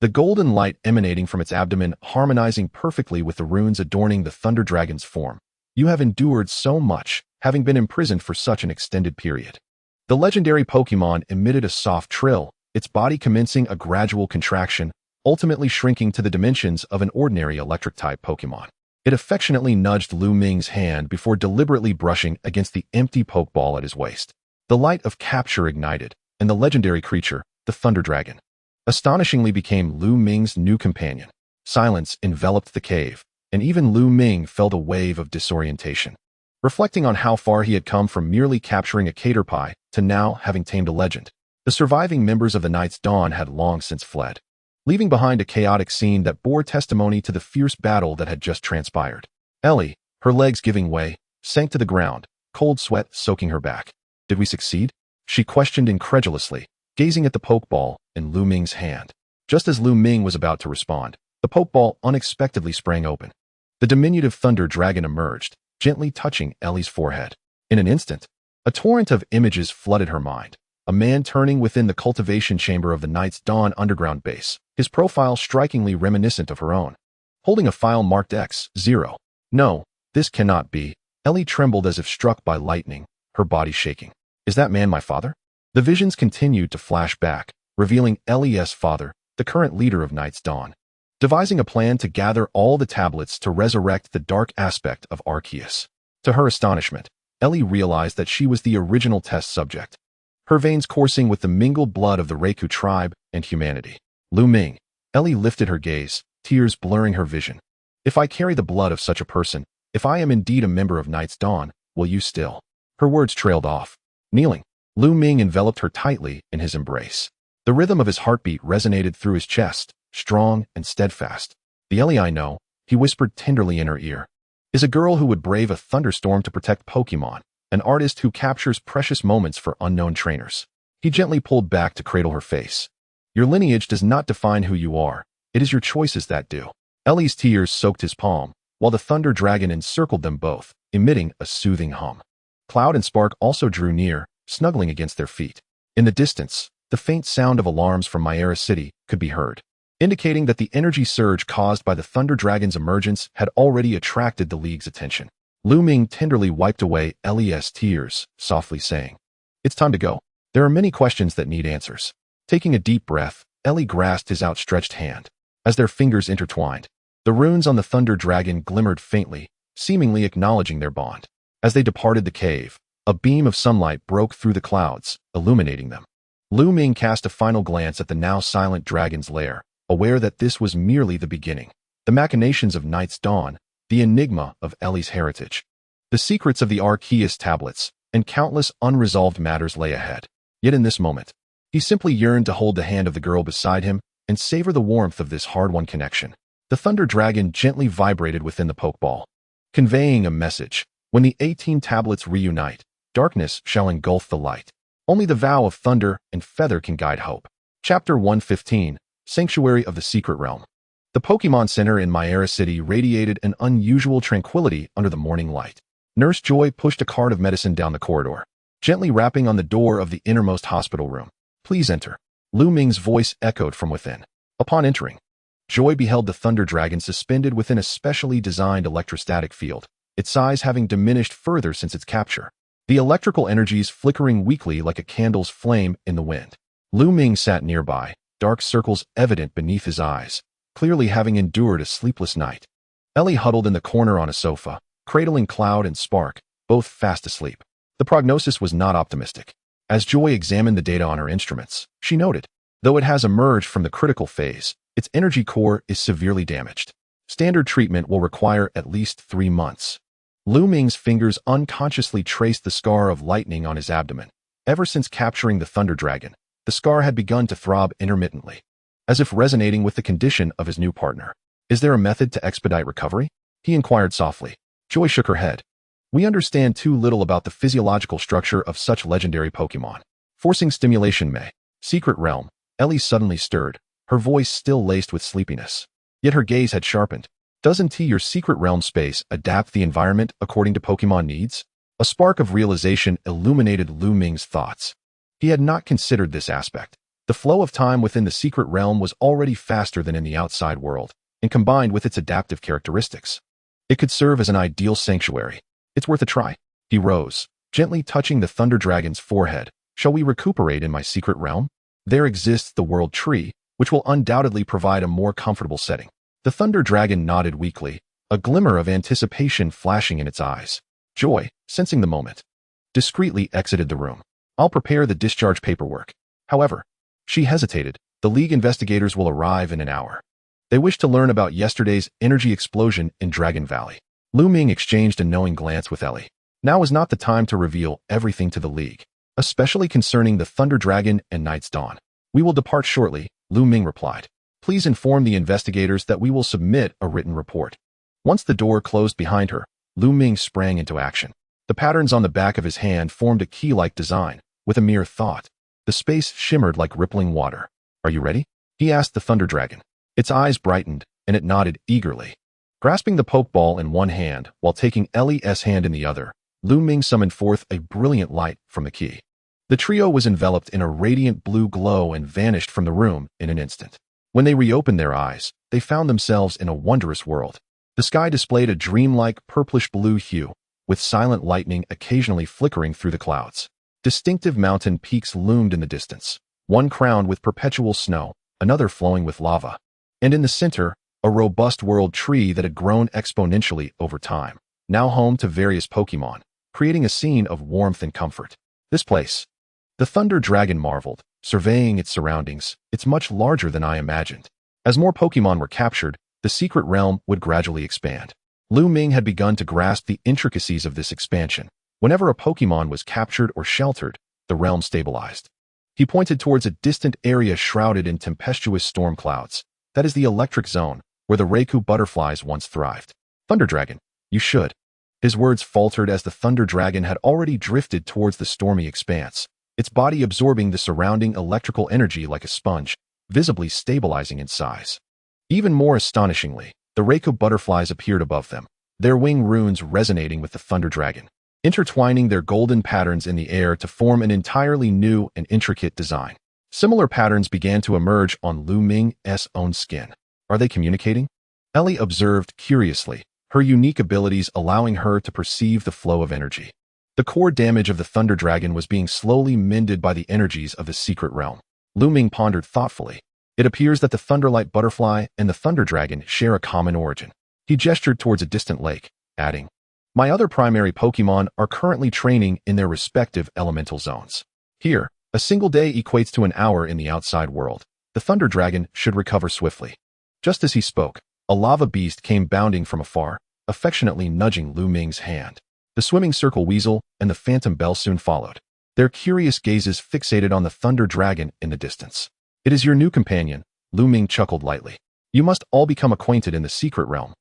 the golden light emanating from its abdomen harmonizing perfectly with the runes adorning the Thunder Dragon's form. You have endured so much, having been imprisoned for such an extended period. The legendary Pokémon emitted a soft trill, its body commencing a gradual contraction, ultimately shrinking to the dimensions of an ordinary Electric-type Pokémon. It affectionately nudged Lu Ming's hand before deliberately brushing against the empty Pokeball at his waist. The light of capture ignited, and the legendary creature, the Thunder Dragon, astonishingly became Lu Ming's new companion. Silence enveloped the cave, and even Lu Ming felt a wave of disorientation. Reflecting on how far he had come from merely capturing a caterpie to now having tamed a legend, the surviving members of the Night's Dawn had long since fled, leaving behind a chaotic scene that bore testimony to the fierce battle that had just transpired. Ellie, her legs giving way, sank to the ground, cold sweat soaking her back. Did we succeed? She questioned incredulously, gazing at the Pokeball in Lu Ming's hand. Just as Lu Ming was about to respond, the Pokeball unexpectedly sprang open. The diminutive Thunder Dragon emerged, gently touching Ellie's forehead. In an instant, a torrent of images flooded her mind. A man turning within the cultivation chamber of the Night's Dawn underground base, his profile strikingly reminiscent of her own. Holding a file marked X0. No, this cannot be. Ellie trembled as if struck by lightning, her body shaking. Is that man my father? The visions continued to flash back, revealing Ellie's father, the current leader of Night's Dawn, devising a plan to gather all the tablets to resurrect the dark aspect of Arceus. To her astonishment, Ellie realized that she was the original test subject, her veins coursing with the mingled blood of the Reiku tribe and humanity. Lu Ming. Ellie lifted her gaze, tears blurring her vision. If I carry the blood of such a person, if I am indeed a member of Night's Dawn, will you still? Her words trailed off. Kneeling, Lu Ming enveloped her tightly in his embrace. The rhythm of his heartbeat resonated through his chest, strong and steadfast. The Ellie I know, he whispered tenderly in her ear, is a girl who would brave a thunderstorm to protect Pokémon, an artist who captures precious moments for unknown trainers. He gently pulled back to cradle her face. Your lineage does not define who you are, it is your choices that do. Ellie's tears soaked his palm, while the Thunder Dragon encircled them both, emitting a soothing hum. Cloud and Spark also drew near, snuggling against their feet. In the distance, the faint sound of alarms from Myra City could be heard, indicating that the energy surge caused by the Thunder Dragon's emergence had already attracted the League's attention. Lu Ming tenderly wiped away Ellie's tears, softly saying, It's time to go. There are many questions that need answers. Taking a deep breath, Ellie grasped his outstretched hand. As their fingers intertwined, The runes on the Thunder Dragon glimmered faintly, seemingly acknowledging their bond. As they departed the cave, a beam of sunlight broke through the clouds, illuminating them. Lu Ming cast a final glance at the now silent dragon's lair, aware that this was merely the beginning. The machinations of Night's Dawn, the enigma of Ellie's heritage, the secrets of the Arceus tablets, and countless unresolved matters lay ahead. Yet in this moment, he simply yearned to hold the hand of the girl beside him and savor the warmth of this hard-won connection. The Thunder Dragon gently vibrated within the Pokeball, conveying a message. When the 18 tablets reunite, darkness shall engulf the light. Only the vow of thunder and feather can guide hope. Chapter 115, Sanctuary of the Secret Realm. The Pokemon Center in Myra City radiated an unusual tranquility under the morning light. Nurse Joy pushed a cart of medicine down the corridor, gently rapping on the door of the innermost hospital room. "Please enter." Lu Ming's voice echoed from within. Upon entering, Joy beheld the Thunder Dragon suspended within a specially designed electrostatic field, its size having diminished further since its capture, the electrical energies flickering weakly like a candle's flame in the wind. Lu Ming sat nearby, dark circles evident beneath his eyes, clearly having endured a sleepless night. Ellie huddled in the corner on a sofa, cradling Cloud and Spark, both fast asleep. The prognosis was not optimistic. As Joy examined the data on her instruments, she noted, though it has emerged from the critical phase, its energy core is severely damaged. Standard treatment will require at least 3 months. Lu Ming's fingers unconsciously traced the scar of lightning on his abdomen. Ever since capturing the Thunder Dragon, the scar had begun to throb intermittently, as if resonating with the condition of his new partner. "Is there a method to expedite recovery?" he inquired softly. Joy shook her head. "We understand too little about the physiological structure of such legendary Pokemon. Forcing stimulation may." Secret Realm. Ellie suddenly stirred, her voice still laced with sleepiness. Yet her gaze had sharpened. "Doesn't your Secret Realm space adapt the environment according to Pokemon needs?" A spark of realization illuminated Lu Ming's thoughts. He had not considered this aspect. The flow of time within the Secret Realm was already faster than in the outside world, and combined with its adaptive characteristics, it could serve as an ideal sanctuary. "It's worth a try." He rose, gently touching the Thunder Dragon's forehead. "Shall we recuperate in my Secret Realm? There exists the World Tree, which will undoubtedly provide a more comfortable setting." The Thunder Dragon nodded weakly, a glimmer of anticipation flashing in its eyes. Joy, sensing the moment, discreetly exited the room. "I'll prepare the discharge paperwork." However, she hesitated. "The League investigators will arrive in an hour. They wish to learn about yesterday's energy explosion in Dragon Valley." Lu Ming exchanged a knowing glance with Ellie. Now was not the time to reveal everything to the League, especially concerning the Thunder Dragon and Night's Dawn. "We will depart shortly," Lu Ming replied. "Please inform the investigators that we will submit a written report." Once the door closed behind her, Lu Ming sprang into action. The patterns on the back of his hand formed a key-like design. With a mere thought, the space shimmered like rippling water. "Are you ready?" he asked the Thunder Dragon. Its eyes brightened, and it nodded eagerly. Grasping the Pokeball in one hand while taking Ellie's hand in the other, Lu Ming summoned forth a brilliant light from the key. The trio was enveloped in a radiant blue glow and vanished from the room in an instant. When they reopened their eyes, they found themselves in a wondrous world. The sky displayed a dreamlike purplish-blue hue, with silent lightning occasionally flickering through the clouds. Distinctive mountain peaks loomed in the distance, one crowned with perpetual snow, another flowing with lava. And in the center, a robust world tree that had grown exponentially over time, now home to various Pokemon, creating a scene of warmth and comfort. "This place," the Thunder Dragon marveled, surveying its surroundings. "It's much larger than I imagined." As more Pokemon were captured, the Secret Realm would gradually expand. Lu Ming had begun to grasp the intricacies of this expansion. Whenever a Pokemon was captured or sheltered, the realm stabilized. He pointed towards a distant area shrouded in tempestuous storm clouds. "That is the Electric Zone, where the Raikou butterflies once thrived." "Thunder Dragon, you should." His words faltered as the Thunder Dragon had already drifted towards the stormy expanse, its body absorbing the surrounding electrical energy like a sponge, visibly stabilizing in size. Even more astonishingly, the Raikou butterflies appeared above them, their wing runes resonating with the Thunder Dragon, intertwining their golden patterns in the air to form an entirely new and intricate design. Similar patterns began to emerge on Lu Ming's own skin. "Are they communicating?" Ellie observed curiously, her unique abilities allowing her to perceive the flow of energy. The core damage of the Thunder Dragon was being slowly mended by the energies of the Secret Realm. Lu Ming pondered thoughtfully. It appears that the Thunderwing Butterfly and the Thunder Dragon share a common origin. He gestured towards a distant lake, adding, "My other primary Pokémon are currently training in their respective elemental zones. Here, a single day equates to an hour in the outside world. The Thunder Dragon should recover swiftly." Just as he spoke, a lava beast came bounding from afar, affectionately nudging Lu Ming's hand. The swimming circle weasel and the phantom bell soon followed, their curious gazes fixated on the Thunder Dragon in the distance. "It is your new companion," Lu Ming chuckled lightly. "You must all become acquainted in the secret realm."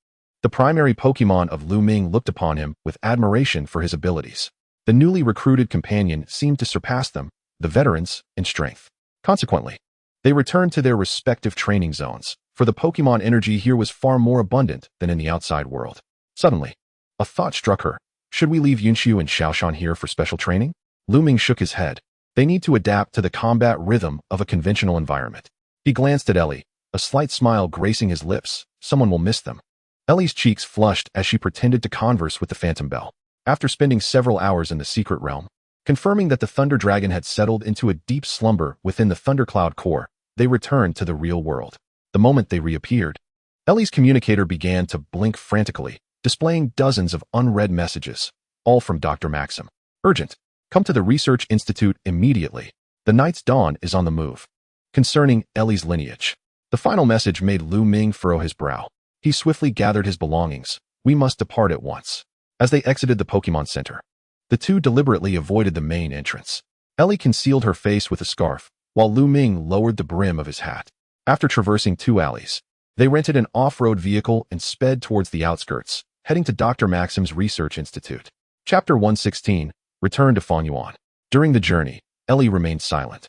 The primary Pokémon of Lu Ming looked upon him with admiration for his abilities. The newly recruited companion seemed to surpass them, the veterans, in strength. Consequently, they returned to their respective training zones, for the Pokémon energy here was far more abundant than in the outside world. Suddenly, a thought struck her. Should we leave Yunqiu and Xiaoshan here for special training? Lu Ming shook his head. They need to adapt to the combat rhythm of a conventional environment. He glanced at Ellie, a slight smile gracing his lips. Someone will miss them. Ellie's cheeks flushed as she pretended to converse with the Phantom Bell. After spending several hours in the secret realm, confirming that the Thunder Dragon had settled into a deep slumber within the Thundercloud core, they returned to the real world. The moment they reappeared, Ellie's communicator began to blink frantically, displaying dozens of unread messages, all from Dr. Maxim. "Urgent. Come to the Research Institute immediately. The Night's Dawn is on the move." Concerning Ellie's lineage, the final message made Lu Ming furrow his brow. He swiftly gathered his belongings. "We must depart at once." As they exited the Pokemon Center, the two deliberately avoided the main entrance. Ellie concealed her face with a scarf, while Lu Ming lowered the brim of his hat. After traversing 2 alleys, they rented an off-road vehicle and sped towards the outskirts, heading to Dr. Maxim's Research Institute. Chapter 116, Return to Fanyuan. During the journey, Ellie remained silent,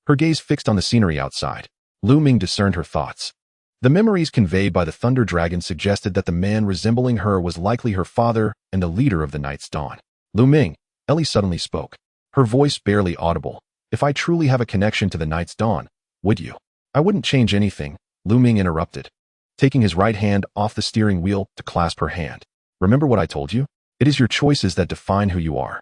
her gaze fixed on the scenery outside. Lu Ming discerned her thoughts. The memories conveyed by the Thunder Dragon suggested that the man resembling her was likely her father and the leader of the Night's Dawn. "Lu Ming," Ellie suddenly spoke, her voice barely audible. "If I truly have a connection to the Night's Dawn, would you?" "I wouldn't change anything," Lu Ming interrupted, taking his right hand off the steering wheel to clasp her hand. "Remember what I told you? It is your choices that define who you are."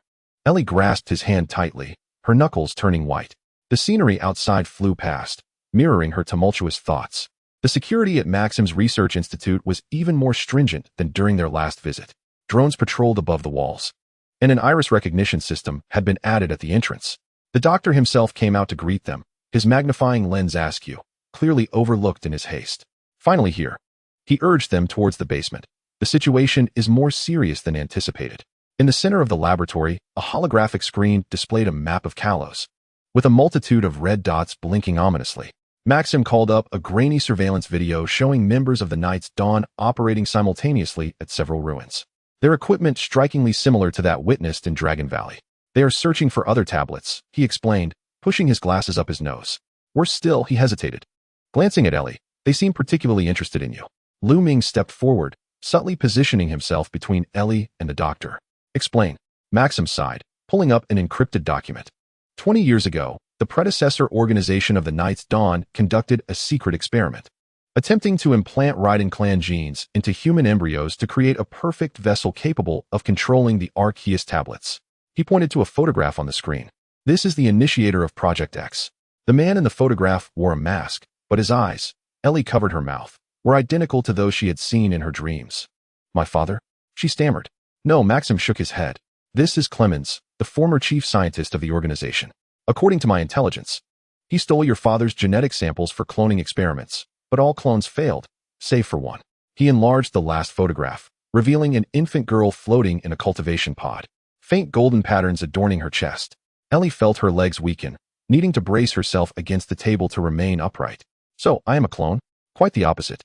Ellie grasped his hand tightly, her knuckles turning white. The scenery outside flew past, mirroring her tumultuous thoughts. The security at Maxim's Research Institute was even more stringent than during their last visit. Drones patrolled above the walls, and an iris recognition system had been added at the entrance. The doctor himself came out to greet them, his magnifying lens askew, clearly overlooked in his haste. "Finally here." He urged them towards the basement. "The situation is more serious than anticipated." In the center of the laboratory, a holographic screen displayed a map of Kalos, with a multitude of red dots blinking ominously. Maxim called up a grainy surveillance video showing members of the Night's Dawn operating simultaneously at several ruins. Their equipment strikingly similar to that witnessed in Dragon Valley. "They are searching for other tablets," he explained, pushing his glasses up his nose. Worse still, he hesitated. Glancing at Ellie, "They seem particularly interested in you." Lu Ming stepped forward, subtly positioning himself between Ellie and the doctor. "Explain." Maxim sighed, pulling up an encrypted document. 20 years ago, the predecessor organization of the Night's Dawn conducted a secret experiment, attempting to implant Raiden clan genes into human embryos to create a perfect vessel capable of controlling the Arceus tablets. He pointed to a photograph on the screen. "This is the initiator of Project X." The man in the photograph wore a mask, but his eyes, Ellie covered her mouth, were identical to those she had seen in her dreams. "My father?" she stammered. "No," Maxim shook his head. "This is Clemens, the former chief scientist of the organization. According to my intelligence, he stole your father's genetic samples for cloning experiments, but all clones failed, save for one." He enlarged the last photograph, revealing an infant girl floating in a cultivation pod, faint golden patterns adorning her chest. Ellie felt her legs weaken, needing to brace herself against the table to remain upright. "So, I am a clone?" "Quite the opposite,"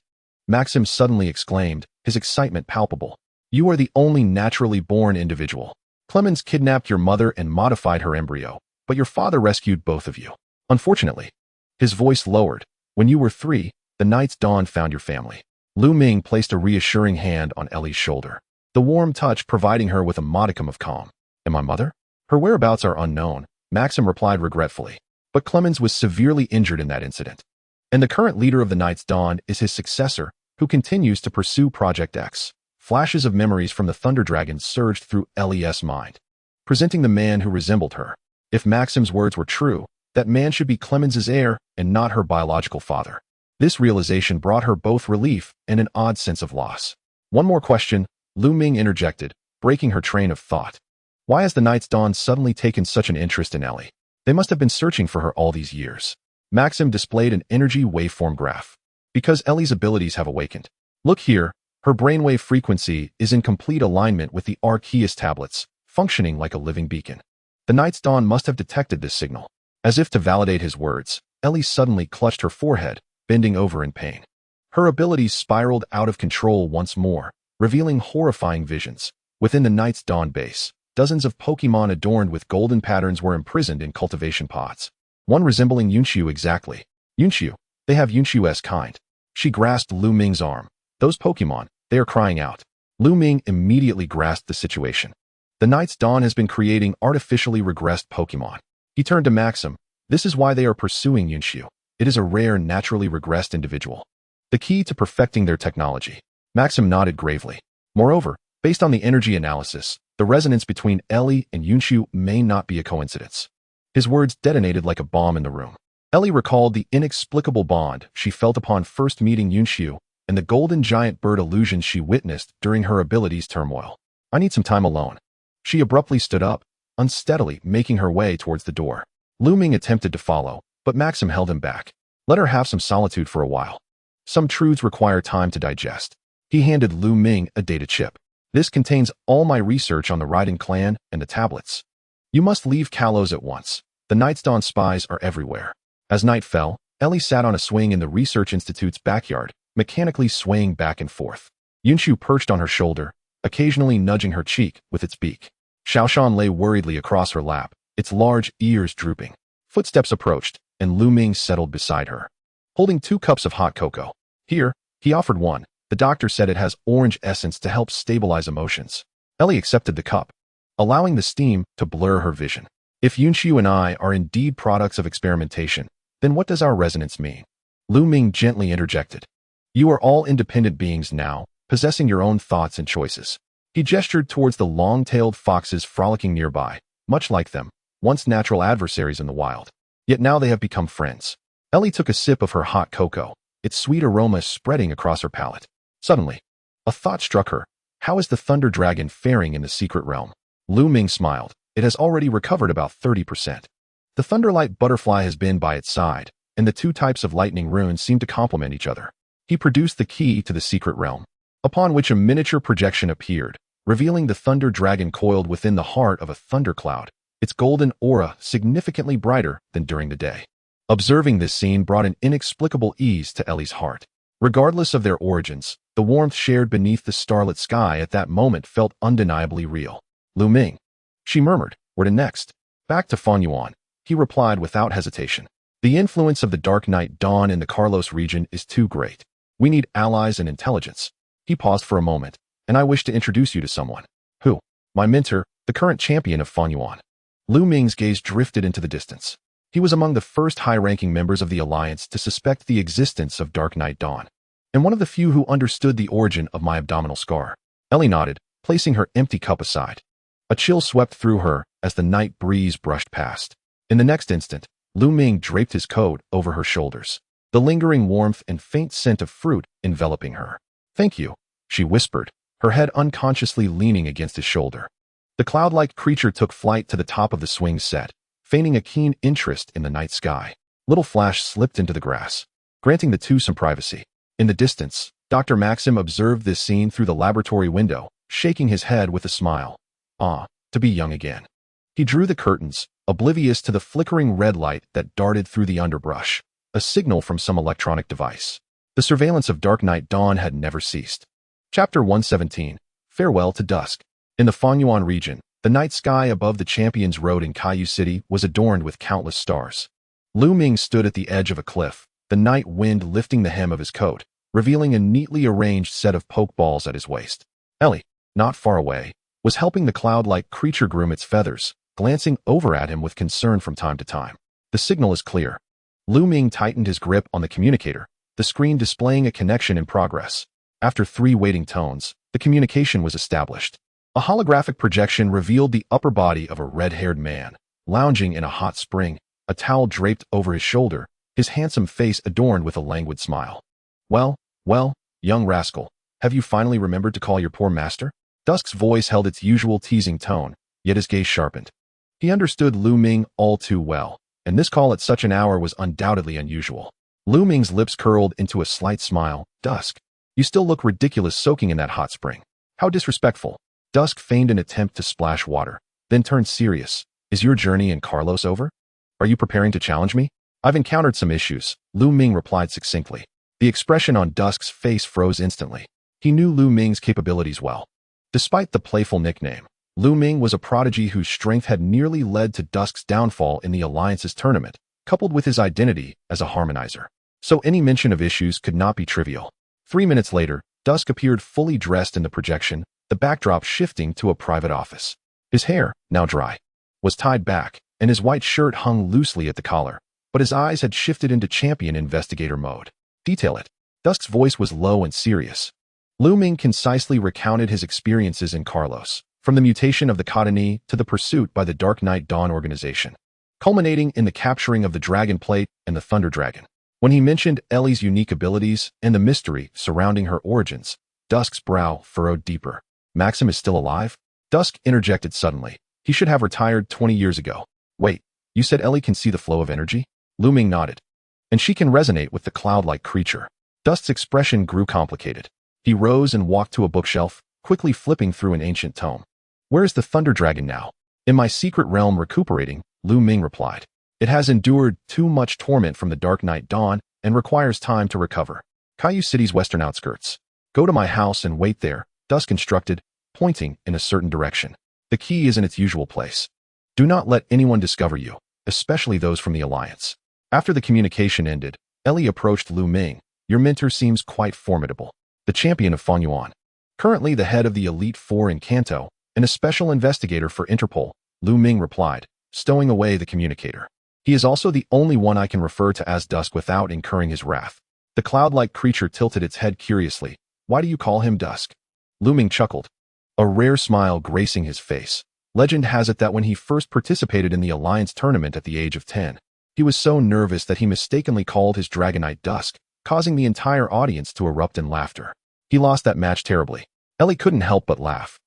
Maxim suddenly exclaimed, his excitement palpable. "You are the only naturally born individual. Clemens kidnapped your mother and modified her embryo, but your father rescued both of you. Unfortunately," his voice lowered, "when you were 3, the Night's Dawn found your family." Lu Ming placed a reassuring hand on Ellie's shoulder, the warm touch providing her with a modicum of calm. "And my mother?" "Her whereabouts are unknown," Maxim replied regretfully, "but Clemens was severely injured in that incident. And the current leader of the Night's Dawn is his successor, who continues to pursue Project X." Flashes of memories from the Thunder Dragon surged through Ellie's mind, presenting the man who resembled her. If Maxim's words were true, that man should be Clemens's heir and not her biological father. This realization brought her both relief and an odd sense of loss. One more question, Lu Ming interjected, breaking her train of thought. Why has the Night's Dawn suddenly taken such an interest in Ellie? They must have been searching for her all these years. Maxim displayed an energy waveform graph. Because Ellie's abilities have awakened. Look here, her brainwave frequency is in complete alignment with the Arceus tablets, functioning like a living beacon. The Night's Dawn must have detected this signal. As if to validate his words, Ellie suddenly clutched her forehead, bending over in pain. Her abilities spiraled out of control once more, revealing horrifying visions. Within the Night's Dawn base, dozens of Pokémon adorned with golden patterns were imprisoned in cultivation pots. One resembling Yunqiu exactly. Yunqiu, they have Yunqiu's kind. She grasped Lu Ming's arm. Those Pokémon, they are crying out. Lu Ming immediately grasped the situation. The Night's Dawn has been creating artificially regressed Pokémon. He turned to Maxim. This is why they are pursuing Yunqiu. It is a rare, naturally regressed individual. The key to perfecting their technology. Maxim nodded gravely. Moreover, based on the energy analysis, the resonance between Ellie and Yunqiu may not be a coincidence. His words detonated like a bomb in the room. Ellie recalled the inexplicable bond she felt upon first meeting Yunqiu and the golden giant bird illusions she witnessed during her abilities turmoil. I need some time alone. She abruptly stood up, unsteadily making her way towards the door. Lu Ming attempted to follow, but Maxim held him back. Let her have some solitude for a while. Some truths require time to digest. He handed Lu Ming a data chip. This contains all my research on the Raiden clan and the tablets. You must leave Kalos at once. The Night's Dawn spies are everywhere. As night fell, Ellie sat on a swing in the Research Institute's backyard, mechanically swaying back and forth. Yunqiu perched on her shoulder, occasionally nudging her cheek with its beak. Xiaoshan lay worriedly across her lap, its large ears drooping. Footsteps approached, and Lu Ming settled beside her, holding 2 cups of hot cocoa. Here, he offered one. The doctor said it has orange essence to help stabilize emotions. Ellie accepted the cup, allowing the steam to blur her vision. If Yunqiu and I are indeed products of experimentation, then what does our resonance mean? Lu Ming gently interjected. You are all independent beings now, possessing your own thoughts and choices. He gestured towards the long-tailed foxes frolicking nearby, much like them, once natural adversaries in the wild. Yet now they have become friends. Ellie took a sip of her hot cocoa, its sweet aroma spreading across her palate. Suddenly, a thought struck her. How is the Thunder Dragon faring in the secret realm? Lu Ming smiled. It has already recovered about 30%. The Thunderlight Butterfly has been by its side, and the 2 types of lightning runes seem to complement each other. He produced the key to the secret realm, upon which a miniature projection appeared, revealing the Thunder Dragon coiled within the heart of a thundercloud, its golden aura significantly brighter than during the day. Observing this scene brought an inexplicable ease to Ellie's heart. Regardless of their origins, the warmth shared beneath the starlit sky at that moment felt undeniably real. Lu Ming, she murmured, where to next? Back to Fanyuan, he replied without hesitation. The influence of the Dark Night Dawn in the Carlos region is too great. We need allies and intelligence. He paused for a moment, and I wish to introduce you to someone. Who? My mentor, the current champion of Fanyuan. Lu Ming's gaze drifted into the distance. He was among the first high-ranking members of the Alliance to suspect the existence of Dark Night Dawn, and one of the few who understood the origin of my abdominal scar. Ellie nodded, placing her empty cup aside. A chill swept through her as the night breeze brushed past. In the next instant, Lu Ming draped his coat over her shoulders, the lingering warmth and faint scent of fruit enveloping her. Thank you, she whispered, her head unconsciously leaning against his shoulder. The cloud-like creature took flight to the top of the swing set, feigning a keen interest in the night sky. Little Flash slipped into the grass, granting the 2 some privacy. In the distance, Dr. Maxim observed this scene through the laboratory window, shaking his head with a smile. Ah, to be young again. He drew the curtains, oblivious to the flickering red light that darted through the underbrush, a signal from some electronic device. The surveillance of Dark Night Dawn had never ceased. Chapter 117, Farewell to Dusk. In the Fanyuan region, the night sky above the Champions Road in Kaiyu City was adorned with countless stars. Lu Ming stood at the edge of a cliff, the night wind lifting the hem of his coat, revealing a neatly arranged set of pokeballs at his waist. Ellie, not far away, was helping the cloud-like creature groom its feathers, glancing over at him with concern from time to time. The signal is clear. Lu Ming tightened his grip on the communicator, the screen displaying a connection in progress. After 3 waiting tones, the communication was established. A holographic projection revealed the upper body of a red-haired man, lounging in a hot spring, a towel draped over his shoulder, his handsome face adorned with a languid smile. Well, well, young rascal, have you finally remembered to call your poor master? Dusk's voice held its usual teasing tone, yet his gaze sharpened. He understood Lu Ming all too well, and this call at such an hour was undoubtedly unusual. Lu Ming's lips curled into a slight smile. Dusk, you still look ridiculous soaking in that hot spring. How disrespectful. Dusk feigned an attempt to splash water, then turned serious. Is your journey in Carlos over? Are you preparing to challenge me? I've encountered some issues, Lu Ming replied succinctly. The expression on Dusk's face froze instantly. He knew Lu Ming's capabilities well. Despite the playful nickname, Lu Ming was a prodigy whose strength had nearly led to Dusk's downfall in the Alliance's tournament, coupled with his identity as a harmonizer. So any mention of issues could not be trivial. 3 minutes later, Dusk appeared fully dressed in the projection, the backdrop shifting to a private office. His hair, now dry, was tied back, and his white shirt hung loosely at the collar, but his eyes had shifted into champion investigator mode. Detail it. Dusk's voice was low and serious. Lu Ming concisely recounted his experiences in Carlos, from the mutation of the Cottony to the pursuit by the Dark Knight Dawn organization, culminating in the capturing of the Dragon Plate and the Thunder Dragon. When he mentioned Ellie's unique abilities and the mystery surrounding her origins, Dusk's brow furrowed deeper. Maxim is still alive? Dusk interjected suddenly. He should have retired 20 years ago. Wait, you said Ellie can see the flow of energy? Lu Ming nodded. And she can resonate with the cloud-like creature. Dusk's expression grew complicated. He rose and walked to a bookshelf, quickly flipping through an ancient tome. Where is the Thunder Dragon now? In my secret realm recuperating, Lu Ming replied. It has endured too much torment from the Dark Knight Dawn and requires time to recover. Caillou City's western outskirts. Go to my house and wait there, Dusk instructed, pointing in a certain direction. The key is in its usual place. Do not let anyone discover you, especially those from the Alliance. After the communication ended, Ellie approached Lu Ming. Your mentor seems quite formidable. The champion of Fanyuan. Currently the head of the Elite Four in Kanto, and a special investigator for Interpol, Lu Ming replied, stowing away the communicator. He is also the only one I can refer to as Dusk without incurring his wrath. The cloud-like creature tilted its head curiously. Why do you call him Dusk? Lu Ming chuckled, a rare smile gracing his face. Legend has it that when he first participated in the Alliance tournament at the age of 10, he was so nervous that he mistakenly called his Dragonite Dusk, causing the entire audience to erupt in laughter. He lost that match terribly. Ellie couldn't help but laugh,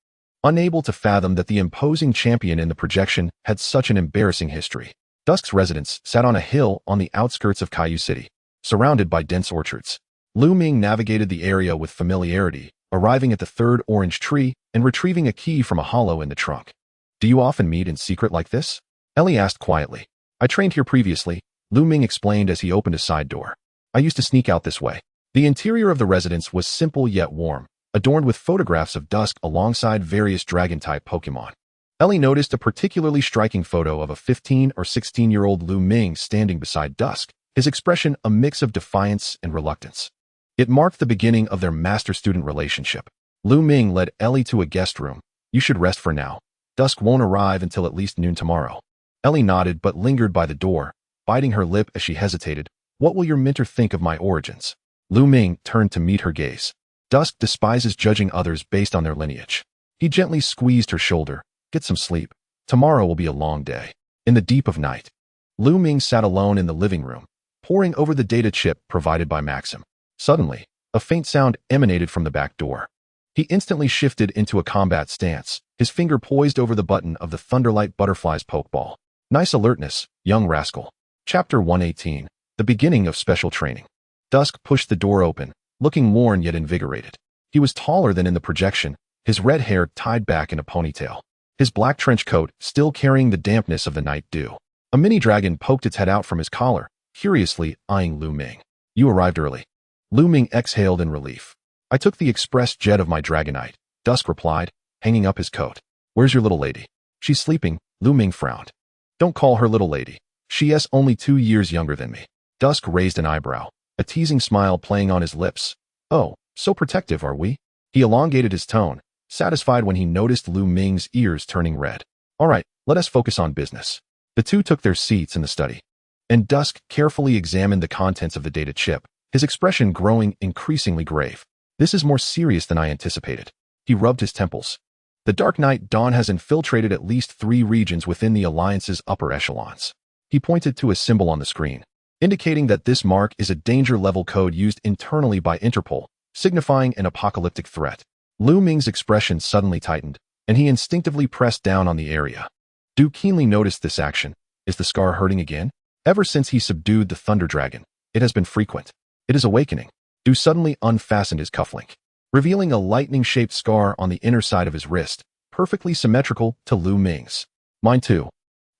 unable to fathom that the imposing champion in the projection had such an embarrassing history. Dusk's residence sat on a hill on the outskirts of Caillou City, surrounded by dense orchards. Lu Ming navigated the area with familiarity, arriving at the third orange tree and retrieving a key from a hollow in the trunk. Do you often meet in secret like this? Ellie asked quietly. I trained here previously, Lu Ming explained as he opened a side door. I used to sneak out this way. The interior of the residence was simple yet warm, adorned with photographs of Dusk alongside various dragon-type Pokémon. Ellie noticed a particularly striking photo of a 15 or 16-year-old Lu Ming standing beside Dusk, his expression a mix of defiance and reluctance. It marked the beginning of their master-student relationship. Lu Ming led Ellie to a guest room. You should rest for now. Dusk won't arrive until at least noon tomorrow. Ellie nodded but lingered by the door, biting her lip as she hesitated. What will your mentor think of my origins? Lu Ming turned to meet her gaze. Dusk despises judging others based on their lineage. He gently squeezed her shoulder. Get some sleep. Tomorrow will be a long day. In the deep of night, Lu Ming sat alone in the living room, poring over the data chip provided by Maxim. Suddenly, a faint sound emanated from the back door. He instantly shifted into a combat stance, his finger poised over the button of the Thunderwing Butterfly's pokeball. Nice alertness, young rascal. Chapter 118. The beginning of special training. Dusk pushed the door open, looking worn yet invigorated. He was taller than in the projection, his red hair tied back in a ponytail. His black trench coat still carrying the dampness of the night dew. A mini dragon poked its head out from his collar, curiously eyeing Lu Ming. You arrived early. Lu Ming exhaled in relief. I took the express jet of my Dragonite, Dusk replied, hanging up his coat. Where's your little lady? She's sleeping, Lu Ming frowned. Don't call her little lady. She is only 2 years younger than me. Dusk raised an eyebrow, a teasing smile playing on his lips. Oh, so protective are we? He elongated his tone, satisfied when he noticed Lu Ming's ears turning red. All right, let us focus on business. The two took their seats in the study, and Dusk carefully examined the contents of the data chip, his expression growing increasingly grave. This is more serious than I anticipated. He rubbed his temples. The Dark Knight Dawn has infiltrated at least 3 regions within the Alliance's upper echelons. He pointed to a symbol on the screen. indicating that this mark is a danger level code used internally by Interpol, signifying an apocalyptic threat. Lu Ming's expression suddenly tightened, and he instinctively pressed down on the area. Du keenly noticed this action. Is the scar hurting again? Ever since he subdued the Thunder Dragon, it has been frequent. It is awakening. Du suddenly unfastened his cufflink, revealing a lightning-shaped scar on the inner side of his wrist, perfectly symmetrical to Lu Ming's. Mine too.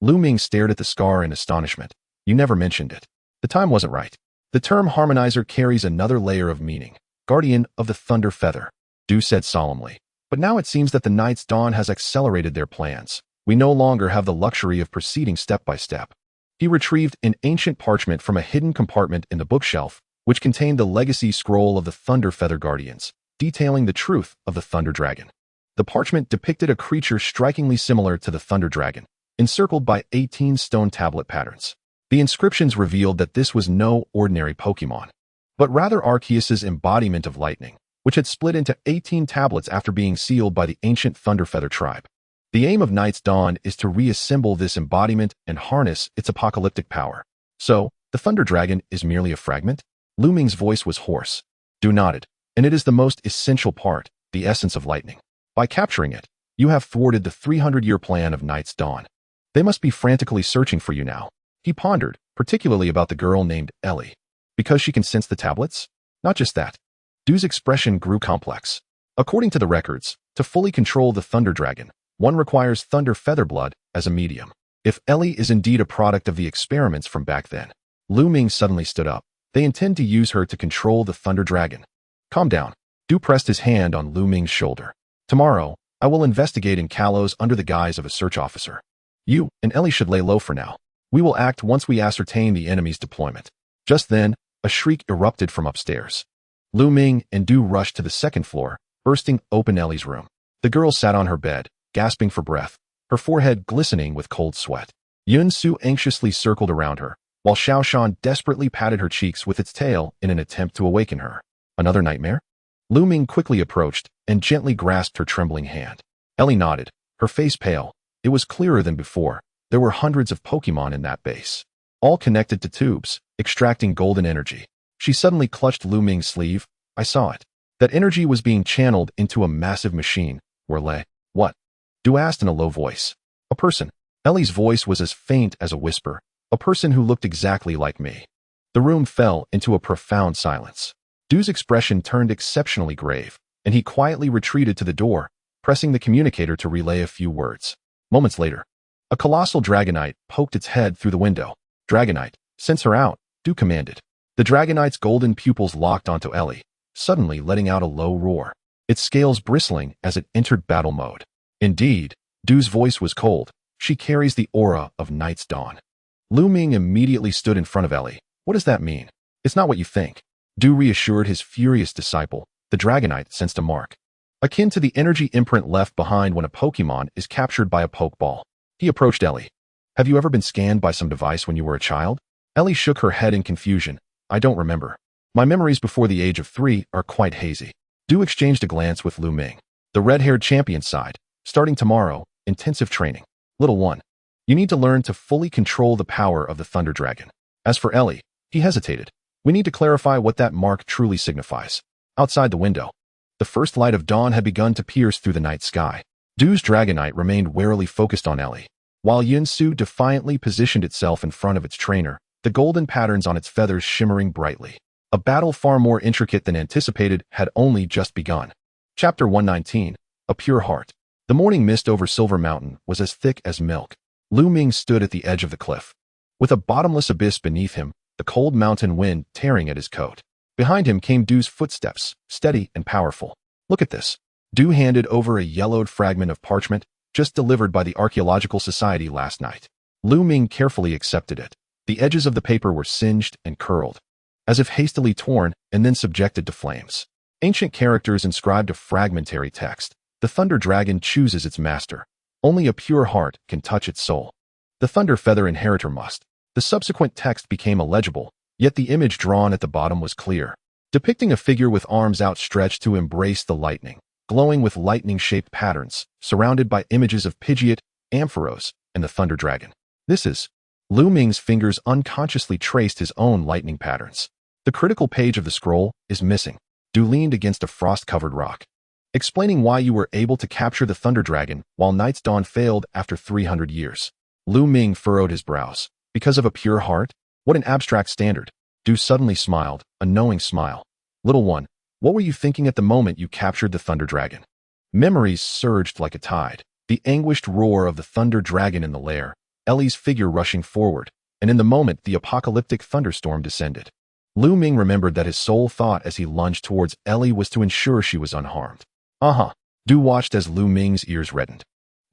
Lu Ming stared at the scar in astonishment. You never mentioned it. The time wasn't right. The term harmonizer carries another layer of meaning. Guardian of the Thunder Feather, Du said solemnly. But now it seems that the Night's Dawn has accelerated their plans. We no longer have the luxury of proceeding step by step. He retrieved an ancient parchment from a hidden compartment in the bookshelf, which contained the legacy scroll of the Thunder Feather Guardians, detailing the truth of the Thunder Dragon. The parchment depicted a creature strikingly similar to the Thunder Dragon, encircled by 18 stone tablet patterns. The inscriptions revealed that this was no ordinary Pokémon, but rather Arceus's embodiment of lightning, which had split into 18 tablets after being sealed by the ancient Thunderfeather tribe. The aim of Night's Dawn is to reassemble this embodiment and harness its apocalyptic power. So, the Thunder Dragon is merely a fragment? Lu Ming's voice was hoarse. Du nodded, and it is the most essential part, the essence of lightning. By capturing it, you have thwarted the 300-year plan of Night's Dawn. They must be frantically searching for you now. He pondered, particularly about the girl named Ellie. Because she can sense the tablets? Not just that. Du's expression grew complex. According to the records, to fully control the Thunder Dragon, one requires Thunder Feather Blood as a medium. If Ellie is indeed a product of the experiments from back then, Lu Ming suddenly stood up. They intend to use her to control the Thunder Dragon. Calm down. Du pressed his hand on Lu Ming's shoulder. Tomorrow, I will investigate in Kalos under the guise of a search officer. You and Ellie should lay low for now. We will act once we ascertain the enemy's deployment. Just then, a shriek erupted from upstairs. Lu Ming and Du rushed to the second floor, bursting open Ellie's room. The girl sat on her bed, gasping for breath, her forehead glistening with cold sweat. Yun Su anxiously circled around her, while Xiaoshan desperately patted her cheeks with its tail in an attempt to awaken her. Another nightmare? Lu Ming quickly approached and gently grasped her trembling hand. Ellie nodded, her face pale. It was clearer than before. There were hundreds of Pokémon in that base, all connected to tubes, extracting golden energy. She suddenly clutched Lu Ming's sleeve. I saw it. That energy was being channeled into a massive machine. What? Du asked in a low voice. A person. Ellie's voice was as faint as a whisper. A person who looked exactly like me. The room fell into a profound silence. Du's expression turned exceptionally grave, and he quietly retreated to the door, pressing the communicator to relay a few words. Moments later, a colossal Dragonite poked its head through the window. Dragonite, sends her out, Du commanded. The Dragonite's golden pupils locked onto Ellie, suddenly letting out a low roar, its scales bristling as it entered battle mode. Indeed, Du's voice was cold. She carries the aura of Night's Dawn. Lu Ming immediately stood in front of Ellie. What does that mean? It's not what you think. Du reassured his furious disciple. The Dragonite sensed a mark, akin to the energy imprint left behind when a Pokémon is captured by a Pokeball. He approached Ellie. Have you ever been scanned by some device when you were a child? Ellie shook her head in confusion. I don't remember. My memories before the age of 3 are quite hazy. Du exchanged a glance with Lu Ming. The red-haired champion sighed. Starting tomorrow, intensive training. Little one, you need to learn to fully control the power of the Thunder Dragon. As for Ellie, he hesitated. We need to clarify what that mark truly signifies. Outside the window, the first light of dawn had begun to pierce through the night sky. Du's Dragonite remained warily focused on Ellie, while Yun Su defiantly positioned itself in front of its trainer, the golden patterns on its feathers shimmering brightly. A battle far more intricate than anticipated had only just begun. Chapter 119, A Pure Heart. The morning mist over Silver Mountain was as thick as milk. Lu Ming stood at the edge of the cliff, with a bottomless abyss beneath him, the cold mountain wind tearing at his coat. Behind him came Du's footsteps, steady and powerful. Look at this. Du handed over a yellowed fragment of parchment, just delivered by the Archaeological Society last night. Lu Ming carefully accepted it. The edges of the paper were singed and curled, as if hastily torn and then subjected to flames. Ancient characters inscribed a fragmentary text. The Thunder Dragon chooses its master. Only a pure heart can touch its soul. The Thunder Feather Inheritor must. The subsequent text became illegible, yet the image drawn at the bottom was clear, depicting a figure with arms outstretched to embrace the lightning, glowing with lightning-shaped patterns, surrounded by images of Pidgeot, Ampharos, and the Thunder Dragon. This is Lu Ming's fingers unconsciously traced his own lightning patterns. The critical page of the scroll is missing. Du leaned against a frost-covered rock. Explaining why you were able to capture the Thunder Dragon while Night's Dawn failed after 300 years. Lu Ming furrowed his brows. Because of a pure heart? What an abstract standard. Du suddenly smiled, a knowing smile. Little one, what were you thinking at the moment you captured the Thunder Dragon? Memories surged like a tide. The anguished roar of the Thunder Dragon in the lair, Ellie's figure rushing forward, and in the moment the apocalyptic thunderstorm descended. Lu Ming remembered that his sole thought as he lunged towards Ellie was to ensure she was unharmed. Du watched as Lu Ming's ears reddened.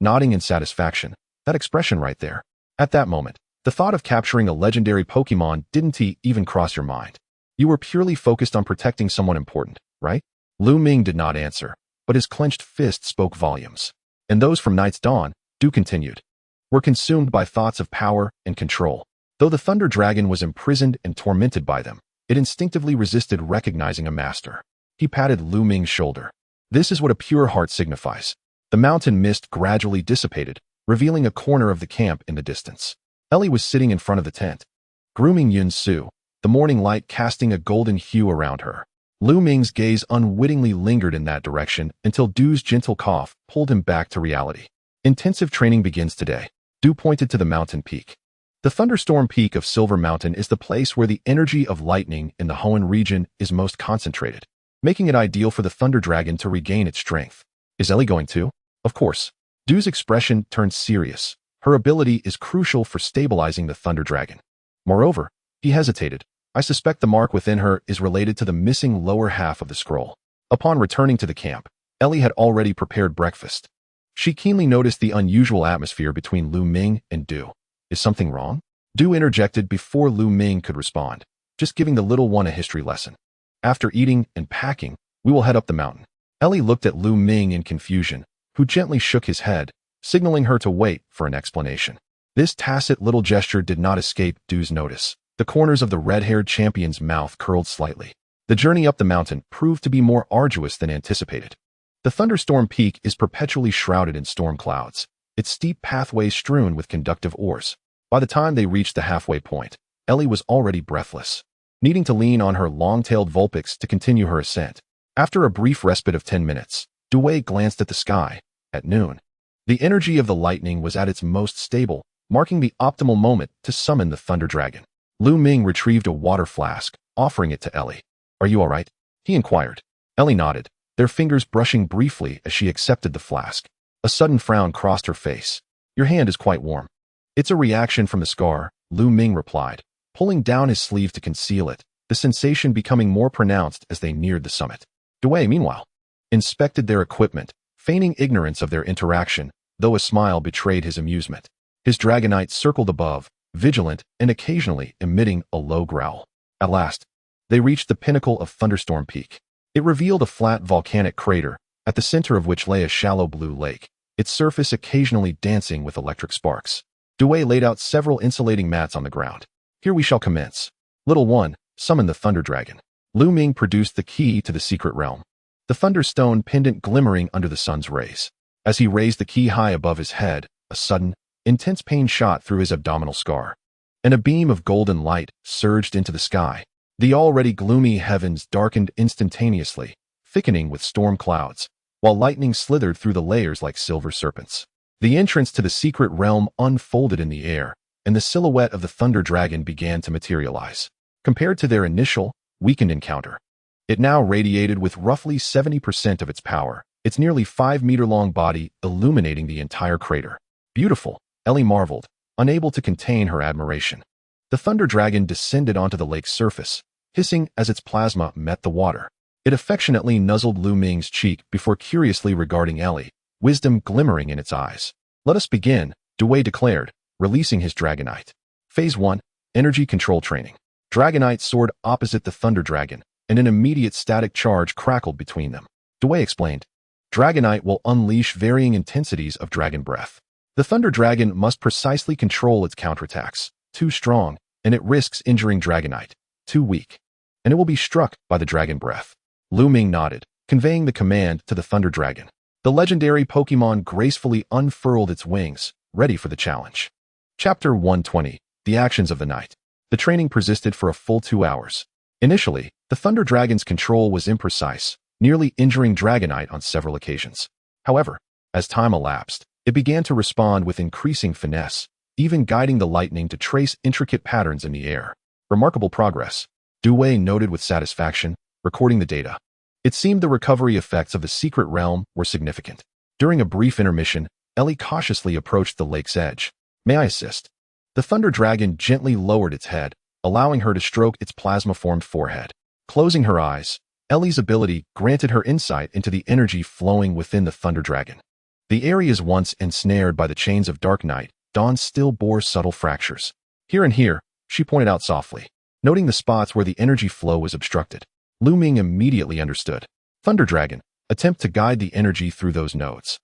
Nodding in satisfaction, that expression right there. At that moment, the thought of capturing a legendary Pokémon didn't even cross your mind. You were purely focused on protecting someone important, right? Lu Ming did not answer, but his clenched fist spoke volumes. And those from Night's Dawn, Du continued, were consumed by thoughts of power and control. Though the Thunder Dragon was imprisoned and tormented by them, it instinctively resisted recognizing a master. He patted Lu Ming's shoulder. This is what a pure heart signifies. The mountain mist gradually dissipated, revealing a corner of the camp in the distance. Ellie was sitting in front of the tent, grooming Yun Su, the morning light casting a golden hue around her. Lu Ming's gaze unwittingly lingered in that direction until Du's gentle cough pulled him back to reality. Intensive training begins today. Du pointed to the mountain peak. The thunderstorm peak of Silver Mountain is the place where the energy of lightning in the Hoenn region is most concentrated, making it ideal for the Thunder Dragon to regain its strength. Is Ellie going too? Of course. Du's expression turned serious. Her ability is crucial for stabilizing the Thunder Dragon. Moreover, he hesitated. I suspect the mark within her is related to the missing lower half of the scroll. Upon returning to the camp, Ellie had already prepared breakfast. She keenly noticed the unusual atmosphere between Lu Ming and Du. Is something wrong? Du interjected before Lu Ming could respond, just giving the little one a history lesson. After eating and packing, we will head up the mountain. Ellie looked at Lu Ming in confusion, who gently shook his head, signaling her to wait for an explanation. This tacit little gesture did not escape Du's notice. The corners of the red-haired champion's mouth curled slightly. The journey up the mountain proved to be more arduous than anticipated. The thunderstorm peak is perpetually shrouded in storm clouds, its steep pathways strewn with conductive ores. By the time they reached the halfway point, Ellie was already breathless, needing to lean on her long-tailed Vulpix to continue her ascent. After a brief respite of 10 minutes, Dewey glanced at the sky. At noon, the energy of the lightning was at its most stable, marking the optimal moment to summon the Thunder Dragon. Lu Ming retrieved a water flask, offering it to Ellie. Are you all right? He inquired. Ellie nodded, their fingers brushing briefly as she accepted the flask. A sudden frown crossed her face. Your hand is quite warm. It's a reaction from the scar, Lu Ming replied, pulling down his sleeve to conceal it, the sensation becoming more pronounced as they neared the summit. Dewey, meanwhile, inspected their equipment, feigning ignorance of their interaction, though a smile betrayed his amusement. His Dragonite circled above, vigilant and occasionally emitting a low growl. At last, they reached the pinnacle of Thunderstorm Peak. It revealed a flat volcanic crater, at the center of which lay a shallow blue lake, its surface occasionally dancing with electric sparks. Dewey laid out several insulating mats on the ground. Here we shall commence. Little one, summon the Thunder Dragon. Lu Ming produced the key to the secret realm, the Thunderstone pendant glimmering under the sun's rays. As he raised the key high above his head, a sudden, intense pain shot through his abdominal scar, and a beam of golden light surged into the sky. The already gloomy heavens darkened instantaneously, thickening with storm clouds, while lightning slithered through the layers like silver serpents. The entrance to the secret realm unfolded in the air, and the silhouette of the Thunder Dragon began to materialize. Compared to their initial, weakened encounter, it now radiated with roughly 70% of its power, its nearly 5-meter-long body illuminating the entire crater. Beautiful, Ellie marveled, unable to contain her admiration. The Thunder Dragon descended onto the lake's surface, hissing as its plasma met the water. It affectionately nuzzled Lu Ming's cheek before curiously regarding Ellie, wisdom glimmering in its eyes. Let us begin, Dewey declared, releasing his Dragonite. Phase 1, Energy Control Training. Dragonite soared opposite the Thunder Dragon, and an immediate static charge crackled between them. Dewey explained, Dragonite will unleash varying intensities of dragon breath. The Thunder Dragon must precisely control its counterattacks. Too strong, and it risks injuring Dragonite. Too weak, and it will be struck by the dragon breath. Lu Ming nodded, conveying the command to the Thunder Dragon. The legendary Pokémon gracefully unfurled its wings, ready for the challenge. Chapter 120, the actions of the night. The training persisted for a full 2 hours. Initially, the Thunder Dragon's control was imprecise, nearly injuring Dragonite on several occasions. However, as time elapsed, it began to respond with increasing finesse, even guiding the lightning to trace intricate patterns in the air. Remarkable progress, Dewey noted with satisfaction, recording the data. It seemed the recovery effects of the secret realm were significant. During a brief intermission, Ellie cautiously approached the lake's edge. "May I assist?" The Thunder Dragon gently lowered its head, allowing her to stroke its plasma-formed forehead. Closing her eyes, Ellie's ability granted her insight into the energy flowing within the Thunder Dragon. The areas once ensnared by the chains of dark night, dawn still bore subtle fractures. Here and here, she pointed out softly, noting the spots where the energy flow was obstructed. Lu Ming immediately understood. Thunder Dragon, attempt to guide the energy through those nodes.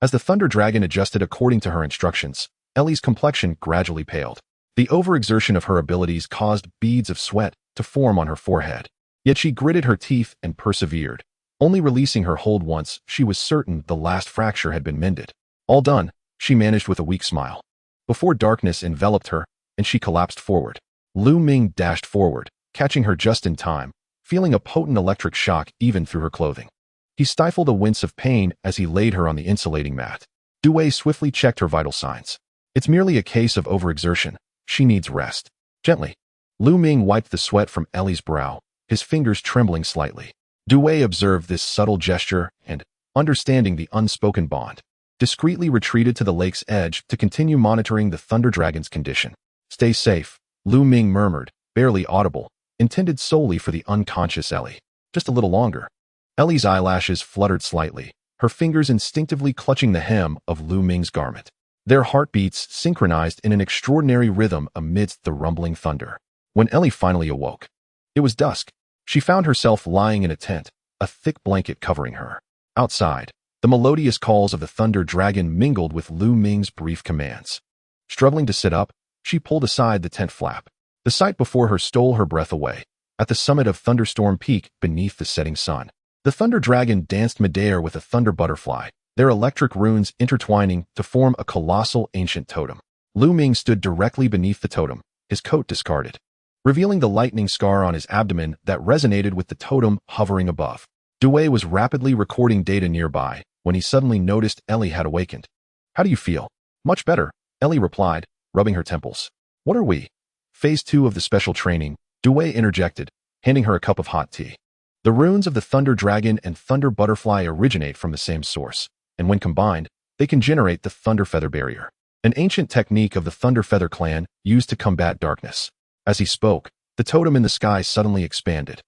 As the Thunder Dragon adjusted according to her instructions, Ellie's complexion gradually paled. The overexertion of her abilities caused beads of sweat to form on her forehead. Yet she gritted her teeth and persevered, only releasing her hold once she was certain the last fracture had been mended. All done, she managed with a weak smile. Before darkness enveloped her, and she collapsed forward. Lu Ming dashed forward, catching her just in time, feeling a potent electric shock even through her clothing. He stifled a wince of pain as he laid her on the insulating mat. Dewey swiftly checked her vital signs. "It's merely a case of overexertion. She needs rest." Gently, Lu Ming wiped the sweat from Ellie's brow, his fingers trembling slightly. Dewey observed this subtle gesture and, understanding the unspoken bond, discreetly retreated to the lake's edge to continue monitoring the Thunder Dragon's condition. "Stay safe," Lu Ming murmured, barely audible, intended solely for the unconscious Ellie. "Just a little longer." Ellie's eyelashes fluttered slightly, her fingers instinctively clutching the hem of Lu Ming's garment. Their heartbeats synchronized in an extraordinary rhythm amidst the rumbling thunder. When Ellie finally awoke, it was dusk. She found herself lying in a tent, a thick blanket covering her. Outside, the melodious calls of the Thunder Dragon mingled with Lu Ming's brief commands. Struggling to sit up, she pulled aside the tent flap. The sight before her stole her breath away. At the summit of Thunderstorm Peak, beneath the setting sun, the Thunder Dragon danced midair with a Thunder Butterfly, their electric runes intertwining to form a colossal ancient totem. Lu Ming stood directly beneath the totem, his coat discarded, revealing the lightning scar on his abdomen that resonated with the totem hovering above. Dewey was rapidly recording data nearby when he suddenly noticed Ellie had awakened. "How do you feel?" "Much better," Ellie replied, rubbing her temples. "What are we?" "Phase 2 of the special training," Dewey interjected, handing her a cup of hot tea. The runes of the Thunder Dragon and Thunder Butterfly originate from the same source, and when combined, they can generate the Thunder Feather Barrier, an ancient technique of the Thunder Feather clan used to combat darkness. As he spoke, the totem in the sky suddenly expanded,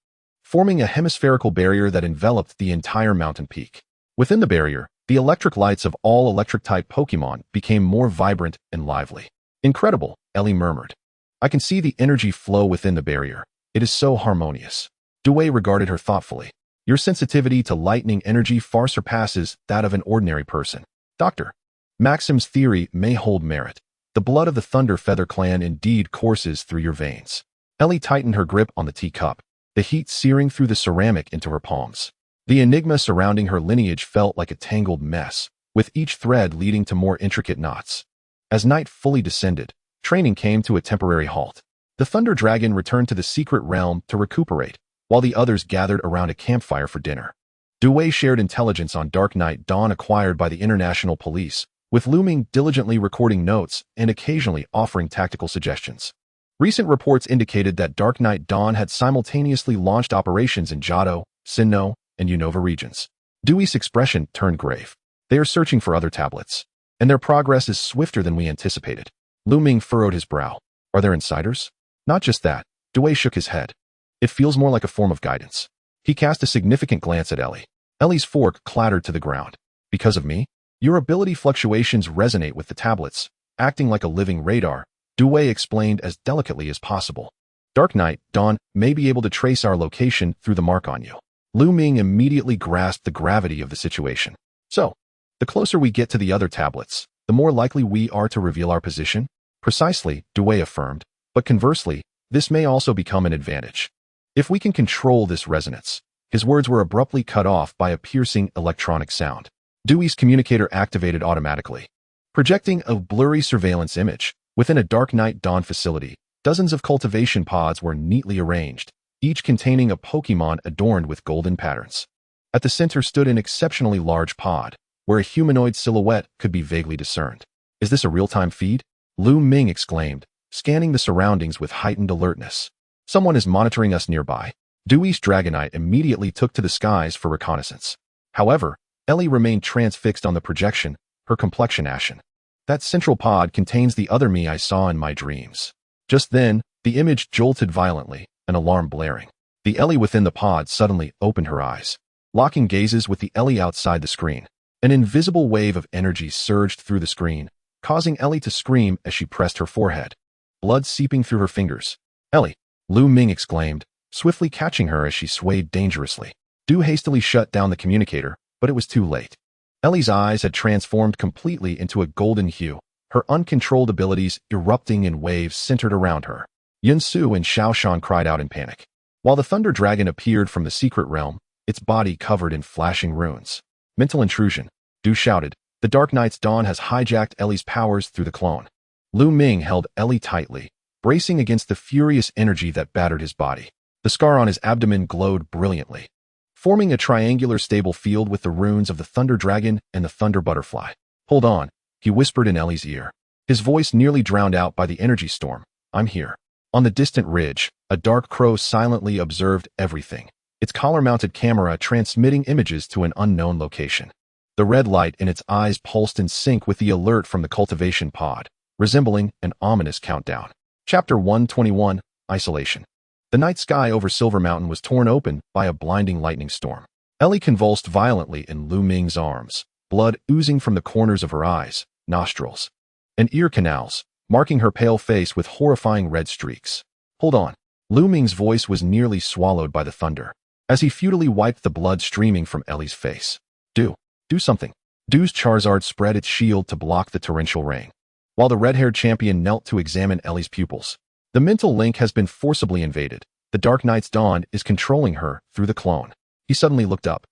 forming a hemispherical barrier that enveloped the entire mountain peak. Within the barrier, the electric lights of all Electric-type Pokémon became more vibrant and lively. "Incredible," Ellie murmured. "I can see the energy flow within the barrier. It is so harmonious." Dewey regarded her thoughtfully. "Your sensitivity to lightning energy far surpasses that of an ordinary person. Dr. Maxim's theory may hold merit. The blood of the Thunder Feather clan indeed courses through your veins." Ellie tightened her grip on the teacup, the heat searing through the ceramic into her palms. The enigma surrounding her lineage felt like a tangled mess, with each thread leading to more intricate knots. As night fully descended, training came to a temporary halt. The Thunder Dragon returned to the secret realm to recuperate, while the others gathered around a campfire for dinner. Dewey shared intelligence on Dark Knight Dawn acquired by the International Police, with Lu Ming diligently recording notes and occasionally offering tactical suggestions. Recent reports indicated that Dark Knight Dawn had simultaneously launched operations in Johto, Sinnoh, and Unova regions. Dewey's expression turned grave. "They are searching for other tablets, and their progress is swifter than we anticipated." Lu Ming furrowed his brow. "Are there insiders?" "Not just that." Dewey shook his head. "It feels more like a form of guidance." He cast a significant glance at Ellie. Ellie's fork clattered to the ground. "Because of me? Your ability fluctuations resonate with the tablets, acting like a living radar," Dewey explained as delicately as possible. "Dark Knight Dawn may be able to trace our location through the mark on you." Lu Ming immediately grasped the gravity of the situation. "So, the closer we get to the other tablets, the more likely we are to reveal our position?" "Precisely," Dewey affirmed, "but conversely, this may also become an advantage. If we can control this resonance." His words were abruptly cut off by a piercing electronic sound. Dewey's communicator activated automatically, projecting a blurry surveillance image. Within a Dark Knight Dawn facility, dozens of cultivation pods were neatly arranged, each containing a Pokémon adorned with golden patterns. At the center stood an exceptionally large pod, where a humanoid silhouette could be vaguely discerned. "Is this a real-time feed?" Lu Ming exclaimed, scanning the surroundings with heightened alertness. "Someone is monitoring us nearby." Dewey's Dragonite immediately took to the skies for reconnaissance. However, Ellie remained transfixed on the projection, her complexion ashen. "That central pod contains the other me I saw in my dreams." Just then, the image jolted violently, an alarm blaring. The Ellie within the pod suddenly opened her eyes, locking gazes with the Ellie outside the screen. An invisible wave of energy surged through the screen, causing Ellie to scream as she pressed her forehead, blood seeping through her fingers. "Ellie!" Lu Ming exclaimed, swiftly catching her as she swayed dangerously. Dew hastily shut down the communicator, but it was too late. Ellie's eyes had transformed completely into a golden hue, her uncontrolled abilities erupting in waves centered around her. Yunsu and Xiaoshan cried out in panic. While the Thunder Dragon appeared from the secret realm, its body covered in flashing runes. "Mental intrusion," Dew shouted. "The Dark Knight's Dawn has hijacked Ellie's powers through the clone." Lu Ming held Ellie tightly, bracing against the furious energy that battered his body. The scar on his abdomen glowed brilliantly, forming a triangular stable field with the runes of the Thunder Dragon and the Thunder Butterfly. "Hold on," he whispered in Ellie's ear, his voice nearly drowned out by the energy storm. "I'm here." On the distant ridge, a dark crow silently observed everything, its collar-mounted camera transmitting images to an unknown location. The red light in its eyes pulsed in sync with the alert from the cultivation pod, resembling an ominous countdown. Chapter 121, Isolation. The night sky over Silver Mountain was torn open by a blinding lightning storm. Ellie convulsed violently in Lu Ming's arms, blood oozing from the corners of her eyes, nostrils, and ear canals, marking her pale face with horrifying red streaks. "Hold on." Lu Ming's voice was nearly swallowed by the thunder, as he futilely wiped the blood streaming from Ellie's face. Do something." Dew's Charizard spread its shield to block the torrential rain, while the red-haired champion knelt to examine Ellie's pupils. "The mental link has been forcibly invaded. The Dark Knight's Dawn is controlling her through the clone." He suddenly looked up.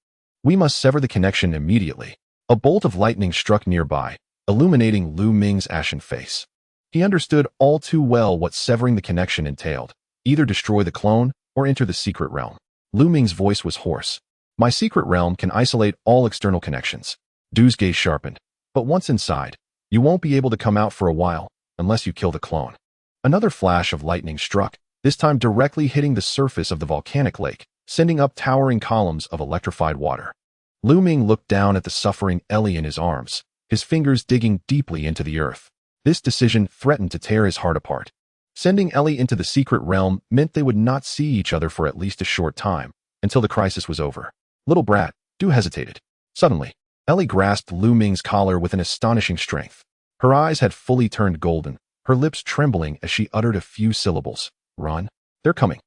"We must sever the connection immediately." A bolt of lightning struck nearby, illuminating Lu Ming's ashen face. He understood all too well what severing the connection entailed: either destroy the clone or enter the secret realm. Lu Ming's voice was hoarse. "My secret realm can isolate all external connections." Dew's gaze sharpened. "But once inside, you won't be able to come out for a while, unless you kill the clone." Another flash of lightning struck, this time directly hitting the surface of the volcanic lake, sending up towering columns of electrified water. Lu Ming looked down at the suffering Ellie in his arms, his fingers digging deeply into the earth. This decision threatened to tear his heart apart. Sending Ellie into the secret realm meant they would not see each other for at least a short time, until the crisis was over. "Little brat," Dew hesitated. Suddenly, Ellie grasped Lu Ming's collar with an astonishing strength. Her eyes had fully turned golden, her lips trembling as she uttered a few syllables. "Run. They're coming."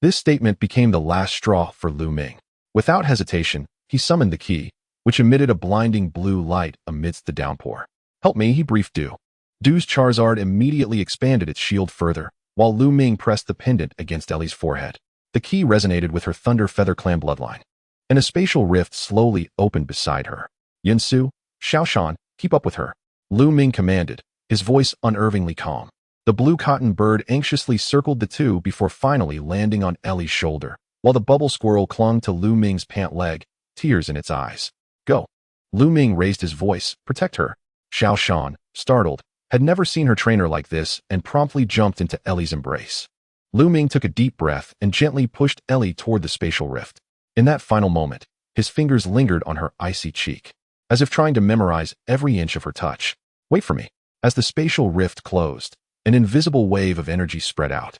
This statement became the last straw for Lu Ming. Without hesitation, he summoned the key, which emitted a blinding blue light amidst the downpour. "Help me," he briefed Dew. Dew's Charizard immediately expanded its shield further, while Lu Ming pressed the pendant against Ellie's forehead. The key resonated with her Thunder Feather Clan bloodline, and a spatial rift slowly opened beside her. "Yunsu, Xiaoshan, keep up with her," Lu Ming commanded, his voice unnervingly calm. The blue cotton bird anxiously circled the two before finally landing on Ellie's shoulder, while the bubble squirrel clung to Lu Ming's pant leg, tears in its eyes. "Go." Lu Ming raised his voice. "Protect her." Xiaoshan, startled, had never seen her trainer like this and promptly jumped into Ellie's embrace. Lu Ming took a deep breath and gently pushed Ellie toward the spatial rift. In that final moment, his fingers lingered on her icy cheek, as if trying to memorize every inch of her touch. "Wait for me." As the spatial rift closed, an invisible wave of energy spread out.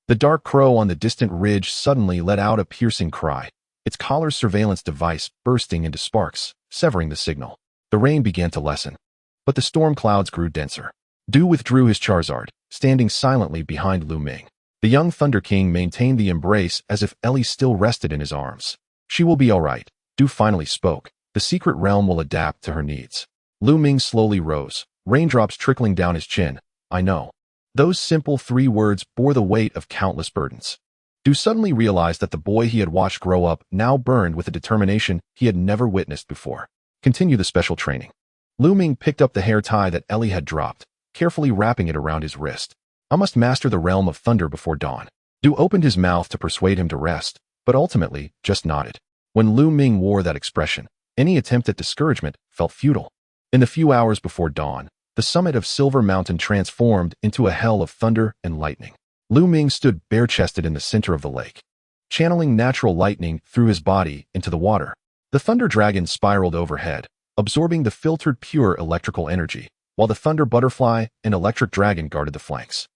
The dark crow on the distant ridge suddenly let out a piercing cry, its collar's surveillance device bursting into sparks, severing the signal. The rain began to lessen, but the storm clouds grew denser. Dew withdrew his Charizard, standing silently behind Lu Ming. The young Thunder King maintained the embrace as if Ellie still rested in his arms. "She will be all right," Dew finally spoke. "The secret realm will adapt to her needs." Lu Ming slowly rose, raindrops trickling down his chin. "I know." Those simple 3 words bore the weight of countless burdens. Dew suddenly realized that the boy he had watched grow up now burned with a determination he had never witnessed before. "Continue the special training." Lu Ming picked up the hair tie that Ellie had dropped, carefully wrapping it around his wrist. I must master the realm of thunder before dawn. Du opened his mouth to persuade him to rest, but ultimately just nodded. When Lu Ming wore that expression, any attempt at discouragement felt futile. In the few hours before dawn, the summit of Silver Mountain transformed into a hell of thunder and lightning. Lu Ming stood bare-chested in the center of the lake, channeling natural lightning through his body into the water. The Thunder Dragon spiraled overhead, absorbing the filtered pure electrical energy, while the Thunder Butterfly and Electric Dragon guarded the flanks,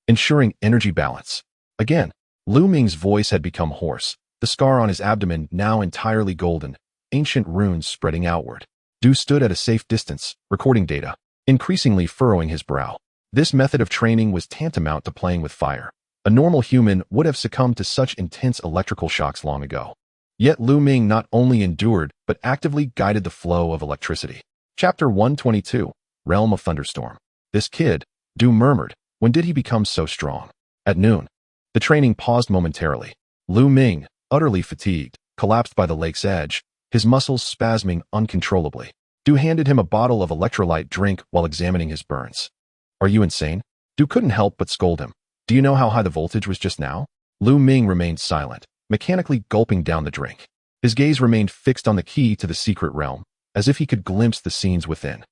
ensuring energy balance. Again, Lu Ming's voice had become hoarse, the scar on his abdomen now entirely golden, ancient runes spreading outward. Du stood at a safe distance, recording data, increasingly furrowing his brow. This method of training was tantamount to playing with fire. A normal human would have succumbed to such intense electrical shocks long ago. Yet Lu Ming not only endured, but actively guided the flow of electricity. Chapter 122, Realm of Thunderstorm. This kid, Du murmured, when did he become so strong? At noon. The training paused momentarily. Lu Ming, utterly fatigued, collapsed by the lake's edge, his muscles spasming uncontrollably. Du handed him a bottle of electrolyte drink while examining his burns. Are you insane? Du couldn't help but scold him. Do you know how high the voltage was just now? Lu Ming remained silent, mechanically gulping down the drink. His gaze remained fixed on the key to the secret realm, as if he could glimpse the scenes within.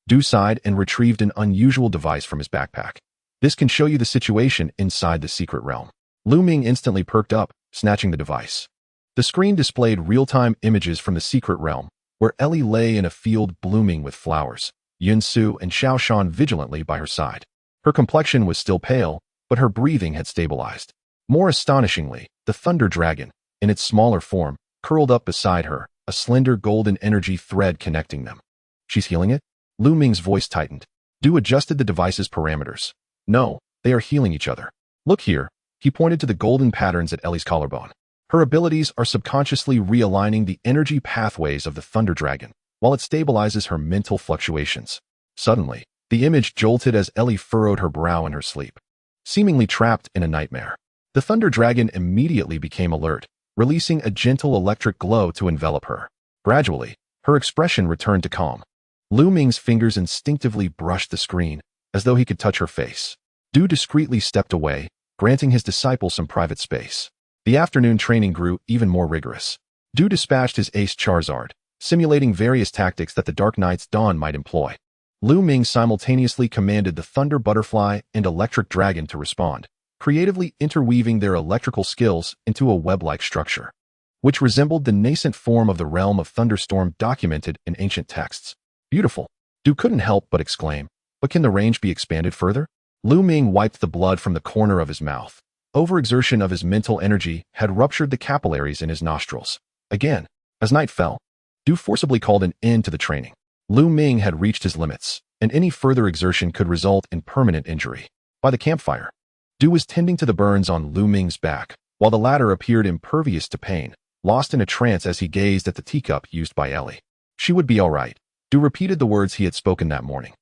Du sighed and retrieved an unusual device from his backpack. This can show you the situation inside the secret realm. Lu Ming instantly perked up, snatching the device. The screen displayed real-time images from the secret realm, where Ellie lay in a field blooming with flowers, Yunsu and Xiaoshan vigilantly by her side. Her complexion was still pale, but her breathing had stabilized. More astonishingly, the Thunder Dragon, in its smaller form, curled up beside her, a slender golden energy thread connecting them. She's healing it? Lu Ming's voice tightened. Du adjusted the device's parameters. No, they are healing each other. Look here. He pointed to the golden patterns at Ellie's collarbone. Her abilities are subconsciously realigning the energy pathways of the Thunder Dragon, while it stabilizes her mental fluctuations. Suddenly, the image jolted as Ellie furrowed her brow in her sleep, seemingly trapped in a nightmare. The Thunder Dragon immediately became alert, releasing a gentle electric glow to envelop her. Gradually, her expression returned to calm. Lu Ming's fingers instinctively brushed the screen, as though he could touch her face. Du discreetly stepped away, granting his disciple some private space. The afternoon training grew even more rigorous. Du dispatched his ace Charizard, simulating various tactics that the Dark Knight's Dawn might employ. Lu Ming simultaneously commanded the Thunder Butterfly and Electric Dragon to respond, creatively interweaving their electrical skills into a web-like structure, which resembled the nascent form of the realm of thunderstorm documented in ancient texts. Beautiful. Du couldn't help but exclaim, but can the range be expanded further? Lu Ming wiped the blood from the corner of his mouth. Overexertion of his mental energy had ruptured the capillaries in his nostrils. Again, as night fell, Du forcibly called an end to the training. Lu Ming had reached his limits, and any further exertion could result in permanent injury. By the campfire, Du was tending to the burns on Lu Ming's back, while the latter appeared impervious to pain, lost in a trance as he gazed at the teacup used by Ellie. She would be all right. Du repeated the words he had spoken that morning.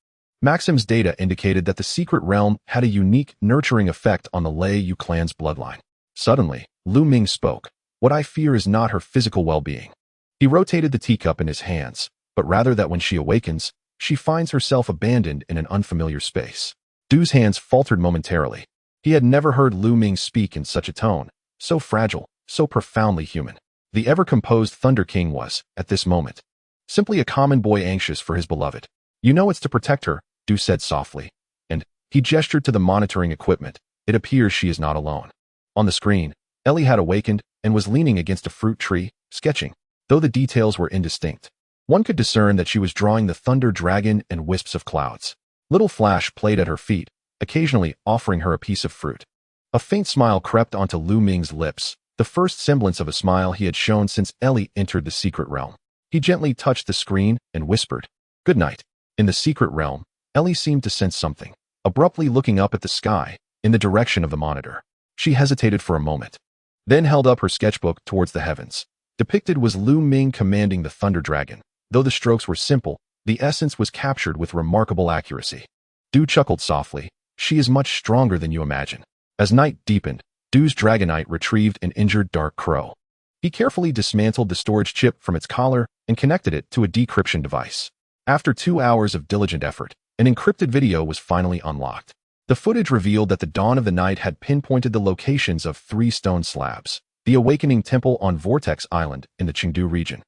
Maxim's data indicated that the secret realm had a unique, nurturing effect on the Lei Yu clan's bloodline. Suddenly, Lu Ming spoke. What I fear is not her physical well-being. He rotated the teacup in his hands, but rather that when she awakens, she finds herself abandoned in an unfamiliar space. Du's hands faltered momentarily. He had never heard Lu Ming speak in such a tone, so fragile, so profoundly human. The ever-composed Thunder King was, at this moment, simply a common boy anxious for his beloved. You know it's to protect her, Du said softly, and he gestured to the monitoring equipment. It appears she is not alone. On the screen, Ellie had awakened and was leaning against a fruit tree, sketching. Though the details were indistinct, one could discern that she was drawing the Thunder Dragon and wisps of clouds. Little Flash played at her feet, occasionally offering her a piece of fruit. A faint smile crept onto Lu Ming's lips, the first semblance of a smile he had shown since Ellie entered the secret realm. He gently touched the screen and whispered, "Good night." In the secret realm, Ellie seemed to sense something, abruptly looking up at the sky, in the direction of the monitor. She hesitated for a moment, then held up her sketchbook towards the heavens. Depicted was Lu Ming commanding the Thunder Dragon. Though the strokes were simple, the essence was captured with remarkable accuracy. Du chuckled softly. She is much stronger than you imagine. As night deepened, Du's Dragonite retrieved an injured dark crow. He carefully dismantled the storage chip from its collar and connected it to a decryption device. After 2 hours of diligent effort, An encrypted video was finally unlocked. The footage revealed that the Dawn of the Night had pinpointed the locations of 3 stone slabs: the Awakening Temple on Vortex Island in the Chengdu region,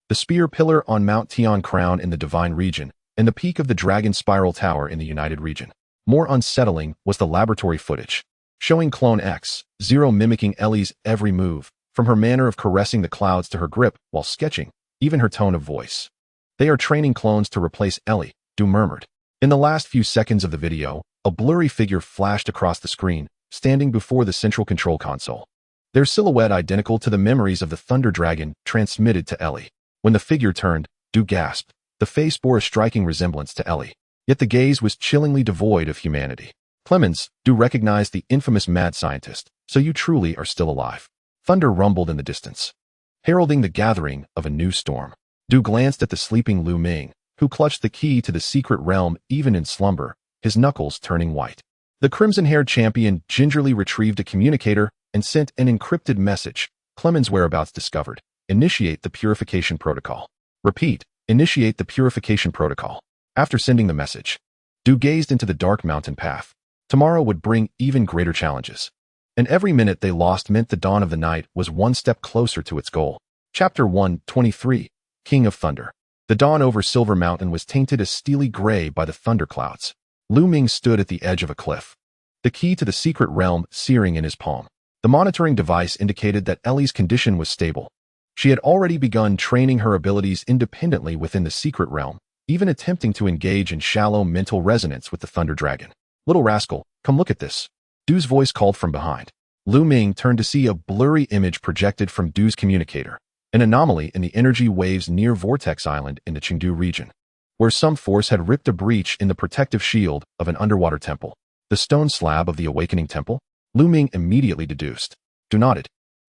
the Spear Pillar on Mount Tian Crown in the Divine region, and the peak of the Dragon Spiral Tower in the United region. More unsettling was the laboratory footage, showing Clone X-0 mimicking Ellie's every move, from her manner of caressing the clouds to her grip while sketching, even her tone of voice. "They are training clones to replace Ellie," Du murmured. In the last few seconds of the video, a blurry figure flashed across the screen, standing before the central control console. Their silhouette identical to the memories of the Thunder Dragon transmitted to Ellie. When the figure turned, Du gasped. The face bore a striking resemblance to Ellie, yet the gaze was chillingly devoid of humanity. "Clemens," Du recognized the infamous mad scientist. "So you truly are still alive." Thunder rumbled in the distance, heralding the gathering of a new storm. Du glanced at the sleeping Lu Ming, who clutched the key to the secret realm even in slumber, his knuckles turning white. The crimson-haired champion gingerly retrieved a communicator and sent an encrypted message. "Clemens' whereabouts discovered. Initiate the purification protocol." "Repeat, initiate the purification protocol." After sending the message, Du gazed into the dark mountain path. Tomorrow would bring even greater challenges, and every minute they lost meant the Dawn of the Night was one step closer to its goal. Chapter 123, King of Thunder. The dawn over Silver Mountain was tainted a steely gray by the thunderclouds. Lu Ming stood at the edge of a cliff, the key to the secret realm searing in his palm. The monitoring device indicated that Ellie's condition was stable. She had already begun training her abilities independently within the secret realm, even attempting to engage in shallow mental resonance with the Thunder Dragon. "Little rascal, come look at this." Du's voice called from behind. Lu Ming turned to see a blurry image projected from Du's communicator, an anomaly in the energy waves near Vortex Island in the Chengdu region, where some force had ripped a breach in the protective shield of an underwater temple. The stone slab of the Awakening Temple? Lu Ming immediately deduced. Du nodded,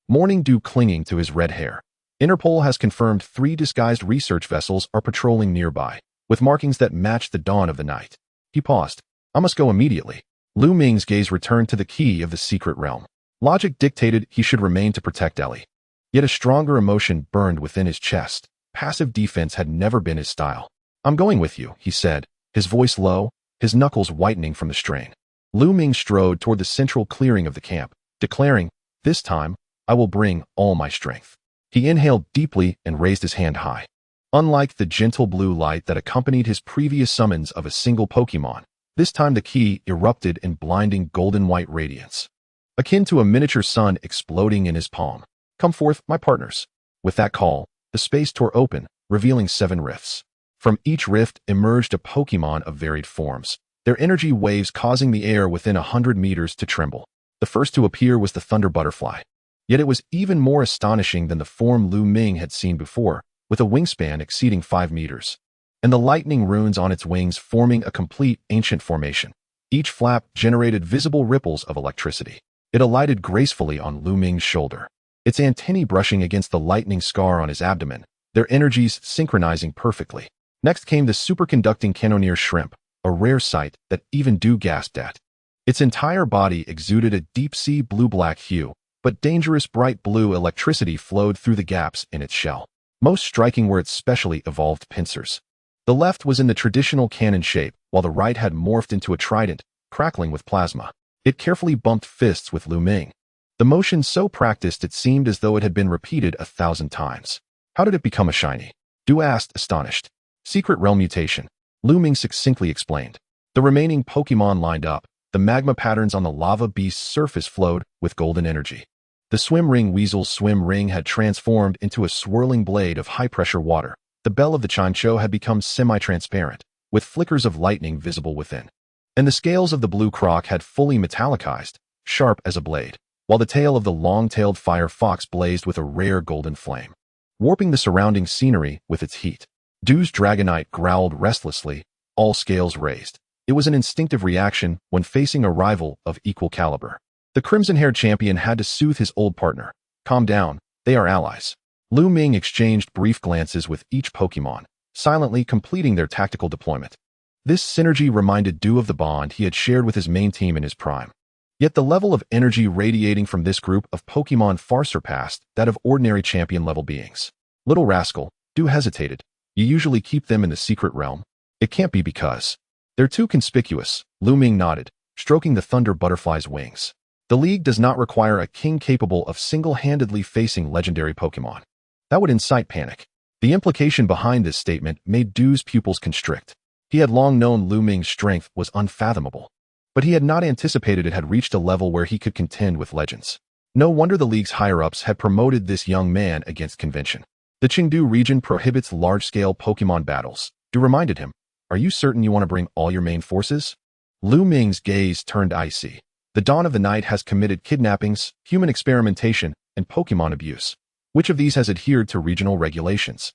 mourning Du clinging to his red hair. "Interpol has confirmed 3 disguised research vessels are patrolling nearby, with markings that match the Dawn of the Night." He paused. "I must go immediately." Lu Ming's gaze returned to the key of the secret realm. Logic dictated he should remain to protect Ellie. Yet a stronger emotion burned within his chest. Passive defense had never been his style. "I'm going with you," he said, his voice low, his knuckles whitening from the strain. Lu Ming strode toward the central clearing of the camp, declaring, "This time, I will bring all my strength." He inhaled deeply and raised his hand high. Unlike the gentle blue light that accompanied his previous summons of a single Pokémon, this time the key erupted in blinding golden-white radiance, akin to a miniature sun exploding in his palm. "Come forth, my partners." With that call, the space tore open, revealing 7 rifts. From each rift emerged a Pokémon of varied forms, their energy waves causing the air within 100 meters to tremble. The first to appear was the Thunder Butterfly. Yet it was even more astonishing than the form Lu Ming had seen before, with a wingspan exceeding 5 meters, and the lightning runes on its wings forming a complete ancient formation. Each flap generated visible ripples of electricity. It alighted gracefully on Lu Ming's shoulder, its antennae brushing against the lightning scar on his abdomen, their energies synchronizing perfectly. Next came the superconducting Cannoneer Shrimp, a rare sight that even Du gasped at. Its entire body exuded a deep-sea blue-black hue, but dangerous bright blue electricity flowed through the gaps in its shell. Most striking were its specially evolved pincers. The left was in the traditional cannon shape, while the right had morphed into a trident, crackling with plasma. It carefully bumped fists with Lu Ming, the motion so practiced it seemed as though it had been repeated 1,000 times. "How did it become a shiny?" Du asked, astonished. "Secret realm mutation," Lu Ming succinctly explained. The remaining Pokémon lined up. The magma patterns on the Lava Beast's surface flowed with golden energy. The Swim Ring Weasel's swim ring had transformed into a swirling blade of high-pressure water. The bell of the Chincho had become semi-transparent, with flickers of lightning visible within. And the scales of the blue croc had fully metallicized, sharp as a blade, while the tail of the long-tailed fire fox blazed with a rare golden flame, warping the surrounding scenery with its heat. Du's Dragonite growled restlessly, all scales raised. It was an instinctive reaction when facing a rival of equal caliber. The crimson-haired champion had to soothe his old partner. "Calm down, they are allies." Lu Ming exchanged brief glances with each Pokémon, silently completing their tactical deployment. This synergy reminded Du of the bond he had shared with his main team in his prime. Yet the level of energy radiating from this group of Pokémon far surpassed that of ordinary champion-level beings. "Little rascal," Du hesitated. "You usually keep them in the secret realm." "It can't be because..." They're too conspicuous, Lu Ming nodded, stroking the Thunder Butterfly's wings. The League does not require a king capable of single-handedly facing legendary Pokémon. That would incite panic. The implication behind this statement made Du's pupils constrict. He had long known Lu Ming's strength was unfathomable, but he had not anticipated it had reached a level where he could contend with legends. No wonder the League's higher-ups had promoted this young man against convention. The Qingdu region prohibits large-scale Pokémon battles. Du reminded him, "Are you certain you want to bring all your main forces?" Lu Ming's gaze turned icy. The Dawn of the Night has committed kidnappings, human experimentation, and Pokémon abuse. Which of these has adhered to regional regulations?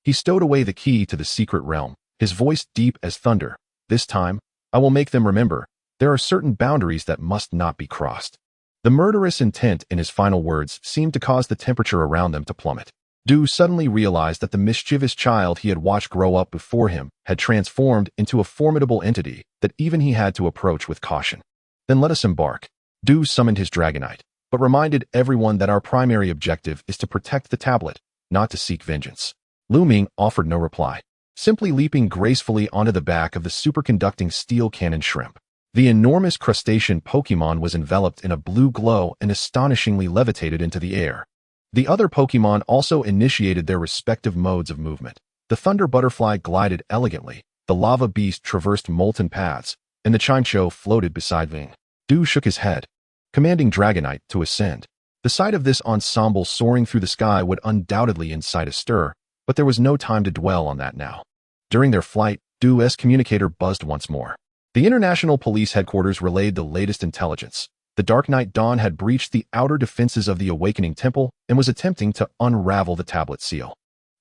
He stowed away the key to the secret realm, his voice deep as thunder. "This time, I will make them remember. There are certain boundaries that must not be crossed." The murderous intent in his final words seemed to cause the temperature around them to plummet. Du suddenly realized that the mischievous child he had watched grow up before him had transformed into a formidable entity that even he had to approach with caution. "Then let us embark." Du summoned his Dragonite, but reminded everyone that our primary objective is to protect the tablet, not to seek vengeance. Lu Ming offered no reply, simply leaping gracefully onto the back of the superconducting steel cannon shrimp. The enormous crustacean Pokémon was enveloped in a blue glow and astonishingly levitated into the air. The other Pokémon also initiated their respective modes of movement. The Thunder Butterfly glided elegantly, the Lava Beast traversed molten paths, and the Chincho floated beside Ving. Du shook his head, commanding Dragonite to ascend. The sight of this ensemble soaring through the sky would undoubtedly incite a stir, but there was no time to dwell on that now. During their flight, Du's communicator buzzed once more. The International Police Headquarters relayed the latest intelligence. The Dark Knight Dawn had breached the outer defenses of the Awakening Temple and was attempting to unravel the tablet seal.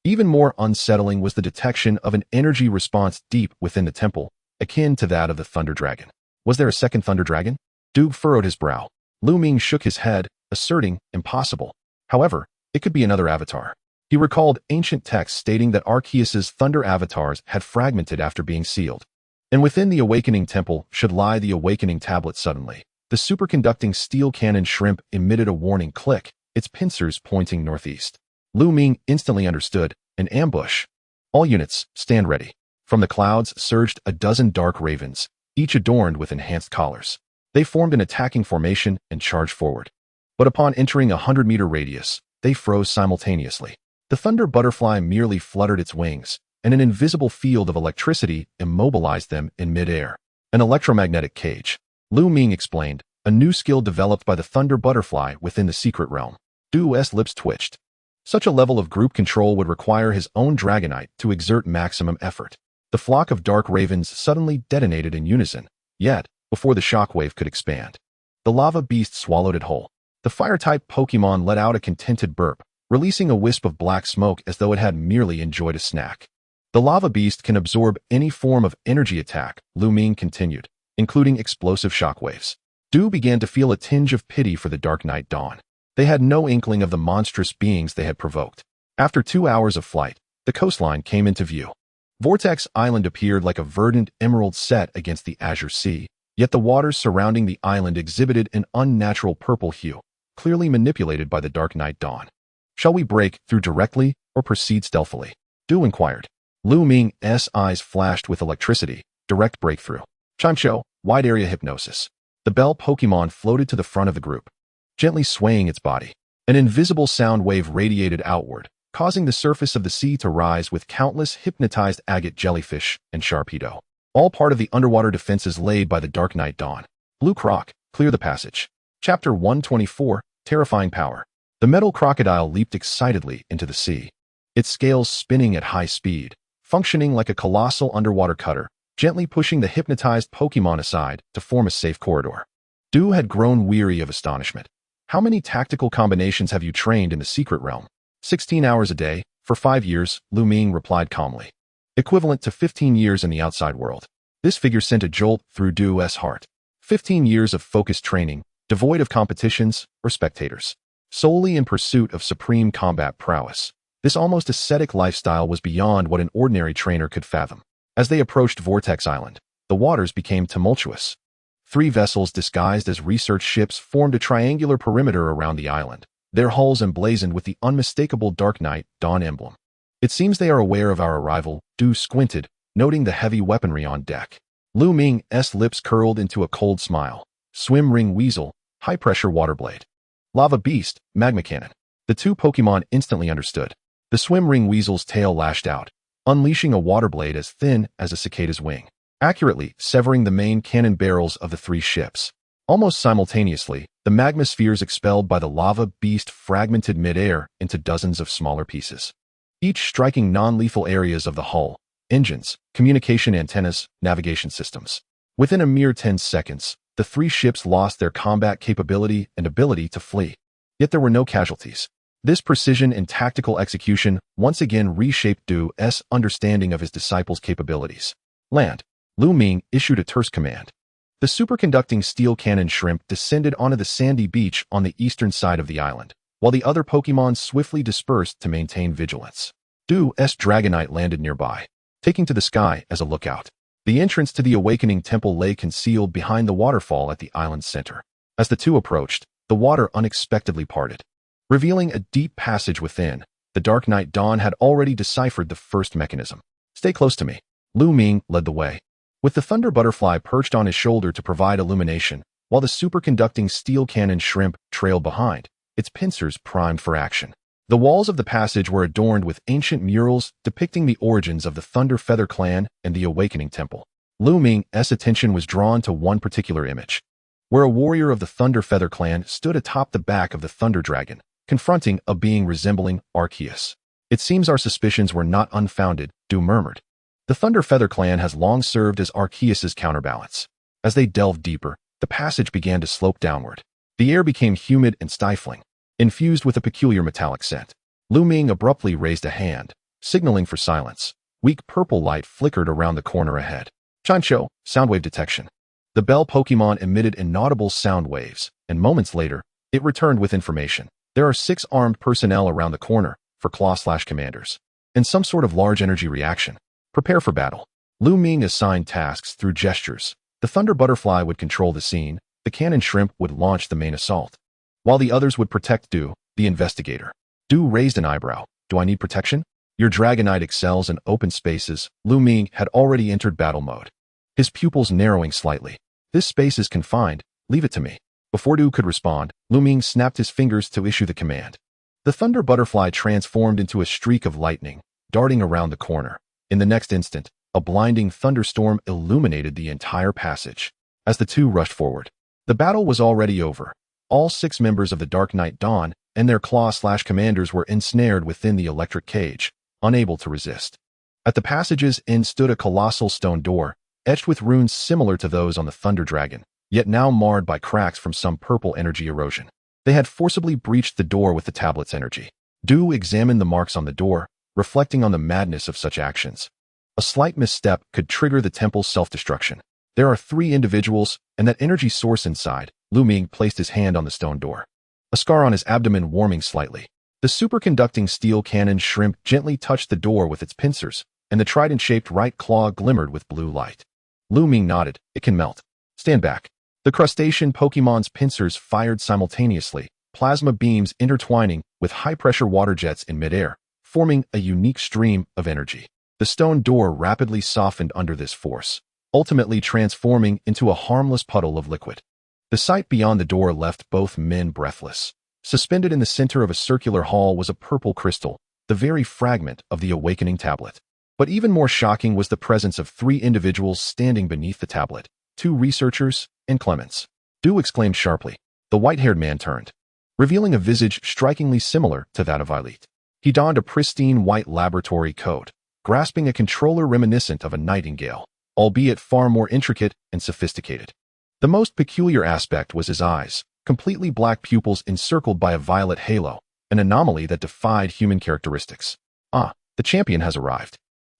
Even more unsettling was the detection of an energy response deep within the temple, akin to that of the Thunder Dragon. Was there a second Thunder Dragon? Du furrowed his brow. Lu Ming shook his head, asserting, impossible. However, it could be another avatar. He recalled ancient texts stating that Arceus's Thunder avatars had fragmented after being sealed. And within the Awakening Temple should lie the Awakening Tablet suddenly. The superconducting steel cannon shrimp emitted a warning click, its pincers pointing northeast. Lu Ming instantly understood, an ambush. "All units, stand ready." From the clouds surged a dozen dark ravens, each adorned with enhanced collars. They formed an attacking formation and charged forward. But upon entering a 100-meter radius, they froze simultaneously. The Thunder Butterfly merely fluttered its wings, and an invisible field of electricity immobilized them in midair. An electromagnetic cage. Lu Ming explained, a new skill developed by the Thunder Butterfly within the secret realm. Du's lips twitched. Such a level of group control would require his own Dragonite to exert maximum effort. The flock of dark ravens suddenly detonated in unison, yet, before the shockwave could expand, the Lava Beast swallowed it whole. The Fire-type Pokémon let out a contented burp, releasing a wisp of black smoke as though it had merely enjoyed a snack. The Lava Beast can absorb any form of energy attack, Lu Ming continued, including explosive shockwaves. Du began to feel a tinge of pity for the Dark Knight Dawn. They had no inkling of the monstrous beings they had provoked. After 2 hours of flight, the coastline came into view. Vortex Island appeared like a verdant emerald set against the azure sea, yet the waters surrounding the island exhibited an unnatural purple hue, clearly manipulated by the Dark Knight Dawn. "Shall we break through directly or proceed stealthily?" Du inquired. Lu Ming's eyes flashed with electricity. "Direct breakthrough." Chimcho, wide area hypnosis. The bell Pokémon floated to the front of the group, gently swaying its body. An invisible sound wave radiated outward, causing the surface of the sea to rise with countless hypnotized agate jellyfish and Sharpedo, all part of the underwater defenses laid by the Dark Knight Dawn. Blue Croc, clear the passage. Chapter 124, Terrifying Power. The metal crocodile leaped excitedly into the sea, its scales spinning at high speed, functioning like a colossal underwater cutter, gently pushing the hypnotized Pokémon aside to form a safe corridor. Du had grown weary of astonishment. "How many tactical combinations have you trained in the secret realm?" 16 hours a day, for 5 years, Lu Ming replied calmly. Equivalent to 15 years in the outside world. This figure sent a jolt through Du's heart. 15 years of focused training, devoid of competitions or spectators, solely in pursuit of supreme combat prowess. This almost ascetic lifestyle was beyond what an ordinary trainer could fathom. As they approached Vortex Island, the waters became tumultuous. 3 vessels disguised as research ships formed a triangular perimeter around the island, their hulls emblazoned with the unmistakable Dark Knight Dawn emblem. "It seems they are aware of our arrival," Du squinted, noting the heavy weaponry on deck. Lu Ming's lips curled into a cold smile. Swim ring weasel, high-pressure water blade. Lava beast, magma cannon. The two Pokémon instantly understood. The swim ring weasel's tail lashed out, unleashing a water blade as thin as a cicada's wing, accurately severing the main cannon barrels of the three ships. Almost simultaneously, the magma spheres expelled by the lava beast fragmented mid-air into dozens of smaller pieces, each striking non-lethal areas of the hull: engines, communication antennas, navigation systems. Within a mere 10 seconds, the three ships lost their combat capability and ability to flee. Yet there were no casualties. This precision and tactical execution once again reshaped Du's understanding of his disciples' capabilities. Land. Lu Ming issued a terse command. The superconducting steel cannon shrimp descended onto the sandy beach on the eastern side of the island, while the other Pokémon swiftly dispersed to maintain vigilance. Du's Dragonite landed nearby, taking to the sky as a lookout. The entrance to the Awakening Temple lay concealed behind the waterfall at the island's center. As the two approached, the water unexpectedly parted, revealing a deep passage within. The Dark Knight Dawn had already deciphered the first mechanism. Stay close to me. Lu Ming led the way, with the Thunder Butterfly perched on his shoulder to provide illumination, while the superconducting steel cannon shrimp trailed behind, its pincers primed for action. The walls of the passage were adorned with ancient murals depicting the origins of the Thunder Feather Clan and the Awakening Temple. Lu Ming's attention was drawn to one particular image, where a warrior of the Thunder Feather Clan stood atop the back of the Thunder Dragon, confronting a being resembling Arceus. It seems our suspicions were not unfounded, Du murmured. The Thunder Feather Clan has long served as Arceus's counterbalance. As they delved deeper, the passage began to slope downward. The air became humid and stifling, infused with a peculiar metallic scent. Lu Ming abruptly raised a hand, signaling for silence. Weak purple light flickered around the corner ahead. Chancho, soundwave detection. The bell Pokémon emitted inaudible sound waves, and moments later, it returned with information. There are 6 armed personnel around the corner, for claw/commanders, and some sort of large energy reaction. Prepare for battle. Lu Ming assigned tasks through gestures. The Thunder Butterfly would control the scene, the cannon shrimp would launch the main assault, while the others would protect Du, the investigator. Du raised an eyebrow. Do I need protection? Your Dragonite excels in open spaces. Lu Ming had already entered battle mode, his pupils narrowing slightly. This space is confined. Leave it to me. Before Du could respond, Lu Ming snapped his fingers to issue the command. The Thunder Butterfly transformed into a streak of lightning, darting around the corner. In the next instant, a blinding thunderstorm illuminated the entire passage. As the two rushed forward, the battle was already over. All 6 members of the Dark Knight Dawn and their claw/commanders were ensnared within the electric cage, unable to resist. At the passage's end stood a colossal stone door, etched with runes similar to those on the Thunder Dragon, yet now marred by cracks from some purple energy erosion. They had forcibly breached the door with the tablet's energy. Du examined the marks on the door, reflecting on the madness of such actions. A slight misstep could trigger the temple's self-destruction. There are 3 individuals, and that energy source inside. Lu Ming placed his hand on the stone door, a scar on his abdomen warming slightly. The superconducting steel cannon shrimp gently touched the door with its pincers, and the trident-shaped right claw glimmered with blue light. Lu Ming nodded. It can melt. Stand back. The crustacean Pokémon's pincers fired simultaneously, plasma beams intertwining with high-pressure water jets in midair, forming a unique stream of energy. The stone door rapidly softened under this force, ultimately transforming into a harmless puddle of liquid. The sight beyond the door left both men breathless. Suspended in the center of a circular hall was a purple crystal, the very fragment of the Awakening tablet. But even more shocking was the presence of 3 individuals standing beneath the tablet, 2 researchers and Clemens. Du exclaimed sharply. The white-haired man turned, revealing a visage strikingly similar to that of Eilit. He donned a pristine white laboratory coat, grasping a controller reminiscent of a nightingale, albeit far more intricate and sophisticated. The most peculiar aspect was his eyes, completely black pupils encircled by a violet halo, an anomaly that defied human characteristics. Ah, the champion has arrived.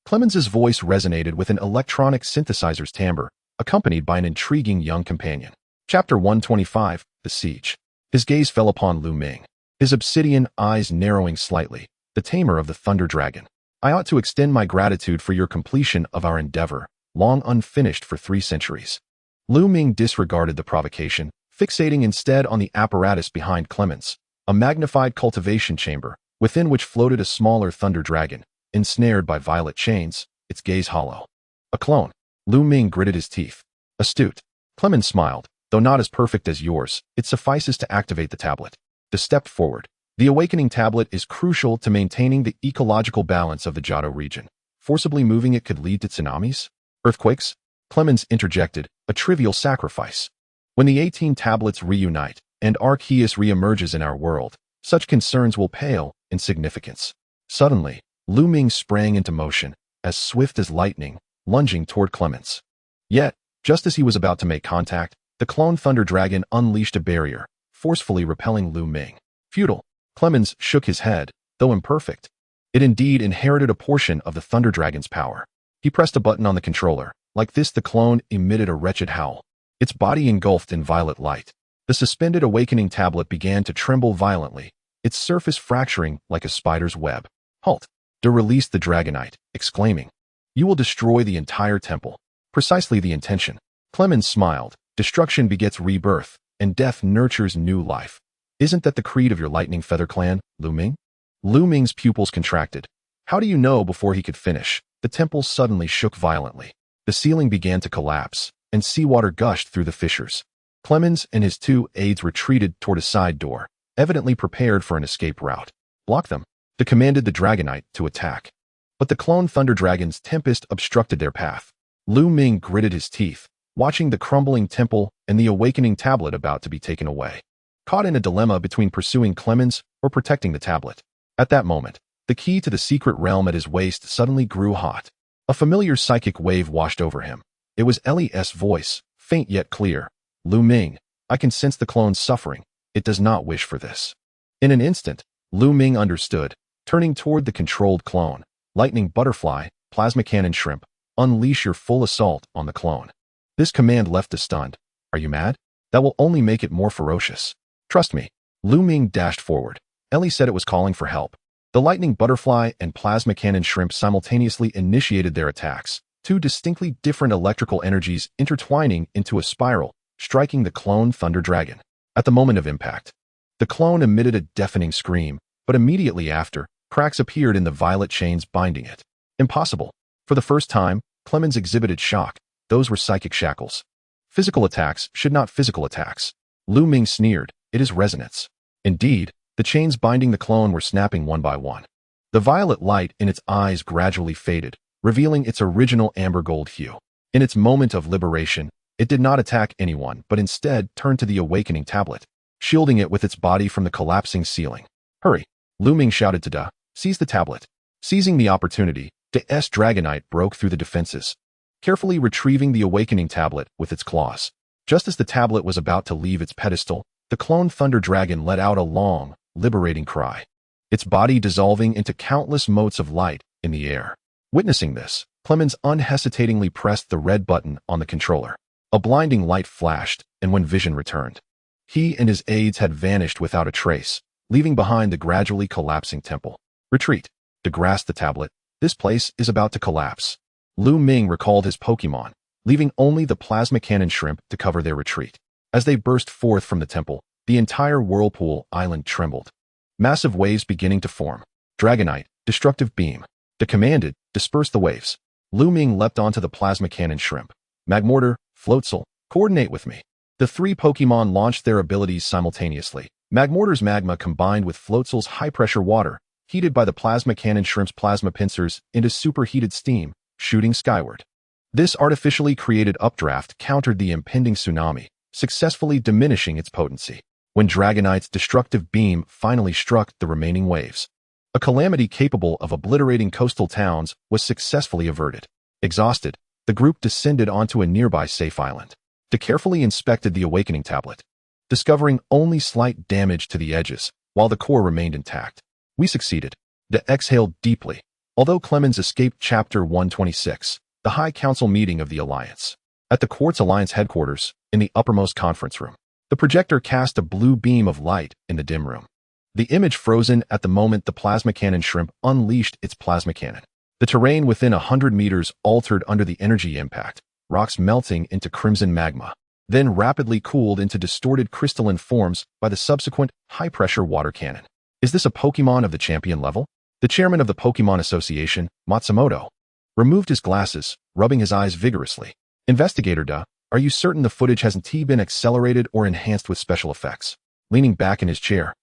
Clemens's voice resonated with an electronic synthesizer's timbre, accompanied by an intriguing young companion. Chapter 125, The Siege. His gaze fell upon Lu Ming, his obsidian eyes narrowing slightly, the tamer of the Thunder Dragon. I ought to extend my gratitude for your completion of our endeavor, long unfinished for 3 centuries. Lu Ming disregarded the provocation, fixating instead on the apparatus behind Clemens, a magnified cultivation chamber, within which floated a smaller Thunder Dragon, ensnared by violet chains, its gaze hollow. A clone. Lu Ming gritted his teeth. Astute. Clemens smiled. Though not as perfect as yours, it suffices to activate the tablet. They stepped forward. The awakening tablet is crucial to maintaining the ecological balance of the Johto region. Forcibly moving it could lead to tsunamis? Earthquakes? Clemens interjected, a trivial sacrifice. When the 18 tablets reunite, and Arceus reemerges in our world, such concerns will pale in significance. Suddenly, Lu Ming sprang into motion, as swift as lightning, lunging toward Clemens. Yet, just as he was about to make contact, the clone Thunder Dragon unleashed a barrier, forcefully repelling Lu Ming. Futile. Clemens shook his head, though imperfect. It indeed inherited a portion of the Thunder Dragon's power. He pressed a button on the controller. Like this, the clone emitted a wretched howl. Its body engulfed in violet light. The suspended awakening tablet began to tremble violently, its surface fracturing like a spider's web. Halt! De released the Dragonite, exclaiming, "You will destroy the entire temple." Precisely the intention. Clemens smiled. Destruction begets rebirth, and death nurtures new life. Isn't that the creed of your Lightning Feather clan, Lu Ming? Lu Ming's pupils contracted. How do you know? Before he could finish, the temple suddenly shook violently. The ceiling began to collapse, and seawater gushed through the fissures. Clemens and his two aides retreated toward a side door, evidently prepared for an escape route. Block them. They commanded the Dragonite to attack. But the clone Thunder Dragon's tempest obstructed their path. Lu Ming gritted his teeth, watching the crumbling temple and the awakening tablet about to be taken away. Caught in a dilemma between pursuing Clemens or protecting the tablet. At that moment, the key to the secret realm at his waist suddenly grew hot. A familiar psychic wave washed over him. It was Ellie's voice, faint yet clear. Lu Ming, I can sense the clone's suffering. It does not wish for this. In an instant, Lu Ming understood, turning toward the controlled clone. Lightning Butterfly, Plasma Cannon Shrimp, unleash your full assault on the clone. This command left us stunned. Are you mad? That will only make it more ferocious. Trust me. Lu Ming dashed forward. Ellie said it was calling for help. The Lightning Butterfly and Plasma Cannon Shrimp simultaneously initiated their attacks, two distinctly different electrical energies intertwining into a spiral, striking the clone Thunder Dragon. At the moment of impact, the clone emitted a deafening scream, but immediately after, cracks appeared in the violet chains binding it. Impossible. For the first time, Clemens exhibited shock. Those were psychic shackles. Physical attacks should not physical attacks. Lu Ming sneered. It is resonance. Indeed, the chains binding the clone were snapping one by one. The violet light in its eyes gradually faded, revealing its original amber gold hue. In its moment of liberation, it did not attack anyone, but instead turned to the awakening tablet, shielding it with its body from the collapsing ceiling. Hurry! Lu Ming shouted to Da. Seize the tablet. Seizing the opportunity, Da's Dragonite broke through the defenses, carefully retrieving the awakening tablet with its claws. Just as the tablet was about to leave its pedestal, the clone Thunder Dragon let out a long, liberating cry, its body dissolving into countless motes of light in the air. Witnessing this, Clemens unhesitatingly pressed the red button on the controller. A blinding light flashed, and when vision returned, he and his aides had vanished without a trace, leaving behind the gradually collapsing temple. Retreat. To grasp the tablet. This place is about to collapse. Lu Ming recalled his Pokémon, leaving only the Plasma Cannon Shrimp to cover their retreat. As they burst forth from the temple, the entire Whirlpool Island trembled. Massive waves beginning to form. Dragonite, Destructive Beam. The commanded, disperse the waves. Lu Ming leapt onto the Plasma Cannon Shrimp. Magmortar, Floatzel, coordinate with me. The three Pokémon launched their abilities simultaneously. Magmortar's magma combined with Floatzel's high-pressure water, heated by the Plasma Cannon Shrimp's plasma pincers into superheated steam, shooting skyward. This artificially created updraft countered the impending tsunami, successfully diminishing its potency. When Dragonite's destructive beam finally struck the remaining waves, a calamity capable of obliterating coastal towns was successfully averted. Exhausted, the group descended onto a nearby safe island. They carefully inspected the awakening tablet, discovering only slight damage to the edges, while the core remained intact. We succeeded. They exhaled deeply. Although Clemens escaped Chapter 126, the High Council meeting of the Alliance. At the Quartz Alliance headquarters, in the uppermost conference room, the projector cast a blue beam of light in the dim room. The image frozen at the moment the Plasma Cannon Shrimp unleashed its plasma cannon. The terrain within 100 meters altered under the energy impact, rocks melting into crimson magma, then rapidly cooled into distorted crystalline forms by the subsequent high-pressure water cannon. Is this a Pokémon of the champion level? The chairman of the Pokémon Association, Matsumoto, removed his glasses, rubbing his eyes vigorously. Investigator Da, are you certain the footage hasn't been accelerated or enhanced with special effects? Leaning back in his chair,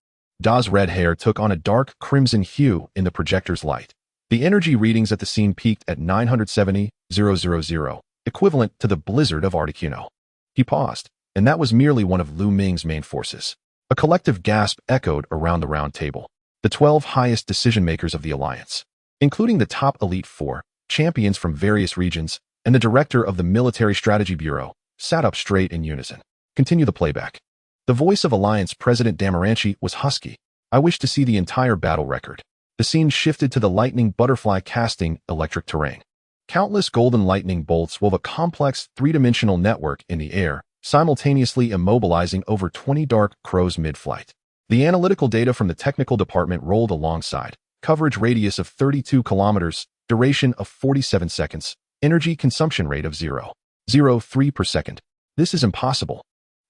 Da's red hair took on a dark crimson hue in the projector's light. The energy readings at the scene peaked at 970,000, equivalent to the blizzard of Articuno. He paused, and that was merely one of Lu Ming's main forces. A collective gasp echoed around the round table. The 12 highest decision-makers of the Alliance, including the top Elite Four, champions from various regions, and the director of the Military Strategy Bureau, sat up straight in unison. Continue the playback. The voice of Alliance President Damaranchi was husky. I wish to see the entire battle record. The scene shifted to the lightning butterfly casting electric terrain. Countless golden lightning bolts wove a complex three-dimensional network in the air, simultaneously immobilizing over 20 dark crows mid-flight. The analytical data from the technical department rolled alongside. Coverage radius of 32 kilometers, duration of 47 seconds, energy consumption rate of 0.03 per second. This is impossible.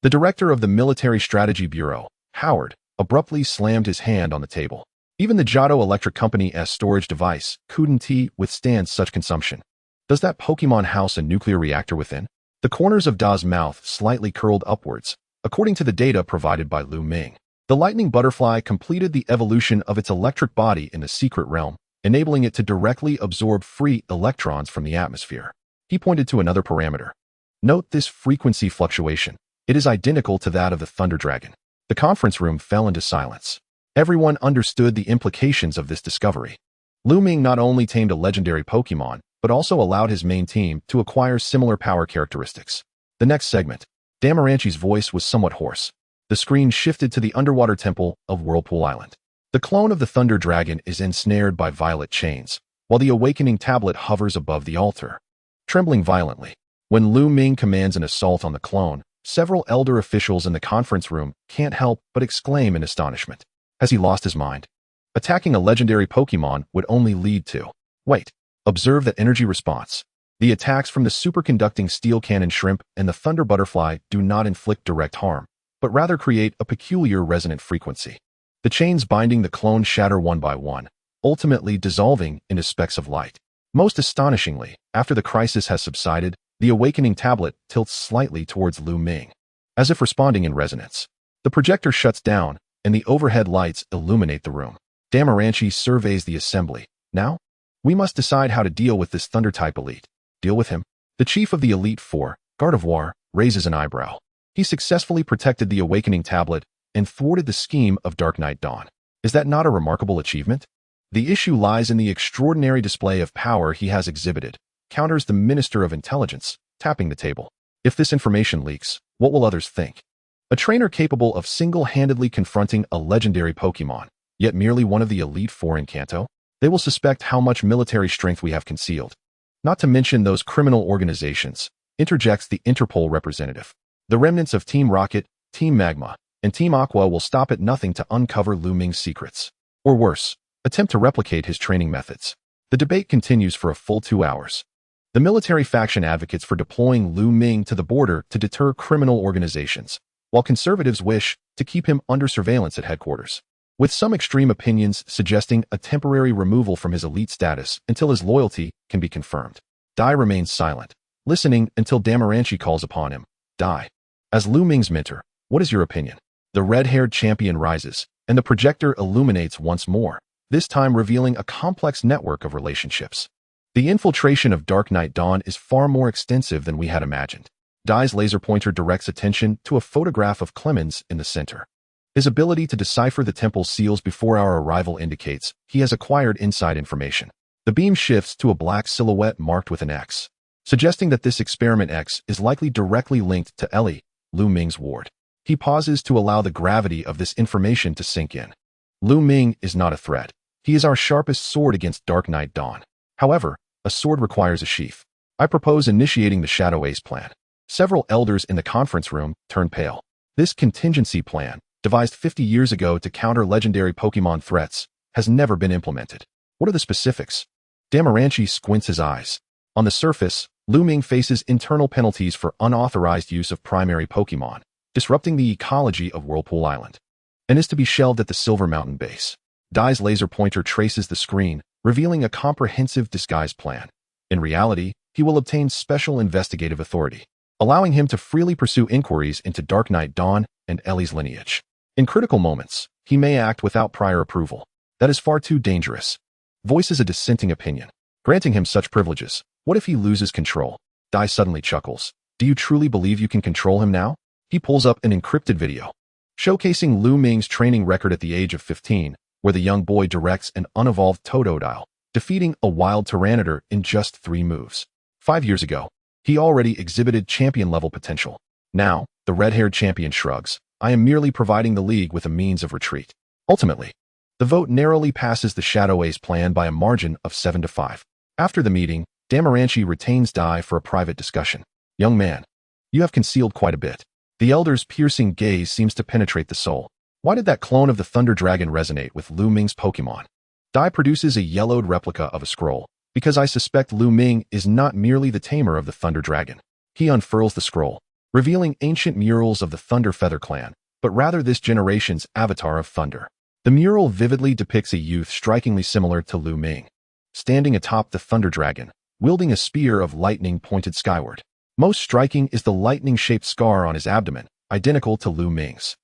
The director of the Military Strategy Bureau, Howard, abruptly slammed his hand on the table. Even the Johto Electric Company's storage device couldn't withstand such consumption. Does that Pokemon house a nuclear reactor within? The corners of Da's mouth slightly curled upwards, according to the data provided by Lu Ming. The lightning butterfly completed the evolution of its electric body in the secret realm, enabling it to directly absorb free electrons from the atmosphere. He pointed to another parameter. Note this frequency fluctuation. It is identical to that of the Thunder Dragon. The conference room fell into silence. Everyone understood the implications of this discovery. Lu Ming not only tamed a legendary Pokemon, but also allowed his main team to acquire similar power characteristics. The next segment. Damaranchi's voice was somewhat hoarse. The screen shifted to the underwater temple of Whirlpool Island. The clone of the Thunder Dragon is ensnared by violet chains, while the awakening tablet hovers above the altar, trembling violently. When Lu Ming commands an assault on the clone, several elder officials in the conference room can't help but exclaim in astonishment. Has he lost his mind? Attacking a legendary Pokemon would only lead to... Wait. Observe that energy response. The attacks from the Superconducting Steel Shrimp and the Thunder Butterfly do not inflict direct harm, but rather create a peculiar resonant frequency. The chains binding the clone shatter one by one, ultimately dissolving into specks of light. Most astonishingly, after the crisis has subsided, the awakening tablet tilts slightly towards Lu Ming, as if responding in resonance. The projector shuts down, and the overhead lights illuminate the room. Damaranchi surveys the assembly. Now? We must decide how to deal with this Thunder-type elite. Deal with him? The chief of the Elite Four, Gardevoir, raises an eyebrow. He successfully protected the awakening tablet and thwarted the scheme of Dark Knight Dawn. Is that not a remarkable achievement? The issue lies in the extraordinary display of power he has exhibited, counters the Minister of Intelligence, tapping the table. If this information leaks, what will others think? A trainer capable of single-handedly confronting a legendary Pokemon, yet merely one of the Elite Four in Kanto? They will suspect how much military strength we have concealed. Not to mention those criminal organizations, interjects the Interpol representative. The remnants of Team Rocket, Team Magma, and Team Aqua will stop at nothing to uncover Lu Ming's secrets. Or worse, attempt to replicate his training methods. The debate continues for a full 2 hours. The military faction advocates for deploying Lu Ming to the border to deter criminal organizations, while conservatives wish to keep him under surveillance at headquarters, with some extreme opinions suggesting a temporary removal from his elite status until his loyalty can be confirmed. Dai remains silent, listening until Damaranchi calls upon him. Dai. As Lu Ming's mentor, what is your opinion? The red-haired champion rises, and the projector illuminates once more, this time revealing a complex network of relationships. The infiltration of Dark Knight Dawn is far more extensive than we had imagined. Dai's laser pointer directs attention to a photograph of Clemens in the center. His ability to decipher the temple's seals before our arrival indicates he has acquired inside information. The beam shifts to a black silhouette marked with an X, suggesting that this Experiment X is likely directly linked to Ellie, Lu Ming's ward. He pauses to allow the gravity of this information to sink in. Lu Ming is not a threat. He is our sharpest sword against Dark Knight Dawn. However, a sword requires a sheath. I propose initiating the Shadow Ace plan. Several elders in the conference room turn pale. This contingency plan, devised 50 years ago to counter legendary Pokemon threats, has never been implemented. What are the specifics? Damaranchi squints his eyes. On the surface, Lu Ming faces internal penalties for unauthorized use of primary Pokemon, disrupting the ecology of Whirlpool Island, and is to be shelved at the Silver Mountain base. Dai's laser pointer traces the screen, revealing a comprehensive disguise plan. In reality, he will obtain special investigative authority, allowing him to freely pursue inquiries into Dark Knight Dawn and Ellie's lineage. In critical moments, he may act without prior approval. That is far too dangerous. Voices a dissenting opinion. Granting him such privileges, what if he loses control? Dai suddenly chuckles. Do you truly believe you can control him now? He pulls up an encrypted video, showcasing Lu Ming's training record at the age of 15, where the young boy directs an unevolved Totodile, defeating a wild Tyranitar in just 3 moves. 5 years ago, he already exhibited champion-level potential. Now, the red-haired champion shrugs. I am merely providing the league with a means of retreat. Ultimately, the vote narrowly passes the shockwaves plan by a margin of 7-5. After the meeting, Damaranchi retains Dai for a private discussion. Young man, you have concealed quite a bit. The elder's piercing gaze seems to penetrate the soul. Why did that clone of the Thunder Dragon resonate with Lu Ming's Pokémon? Dai produces a yellowed replica of a scroll, because I suspect Lu Ming is not merely the tamer of the Thunder Dragon. He unfurls the scroll, revealing ancient murals of the Thunder Feather clan, but rather this generation's avatar of thunder. The mural vividly depicts a youth strikingly similar to Lu Ming, standing atop the Thunder Dragon, wielding a spear of lightning pointed skyward. Most striking is the lightning-shaped scar on his abdomen, identical to Lu Ming's.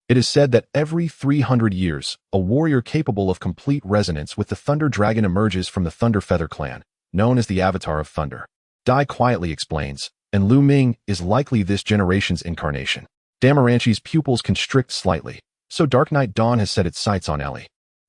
It is said that every 300 years, a warrior capable of complete resonance with the Thunder Dragon emerges from the Thunder Feather clan, known as the Avatar of Thunder. Dai quietly explains, and Lu Ming is likely this generation's incarnation. Damaranchi's pupils constrict slightly, so Dark Knight Dawn has set its sights on Ellie,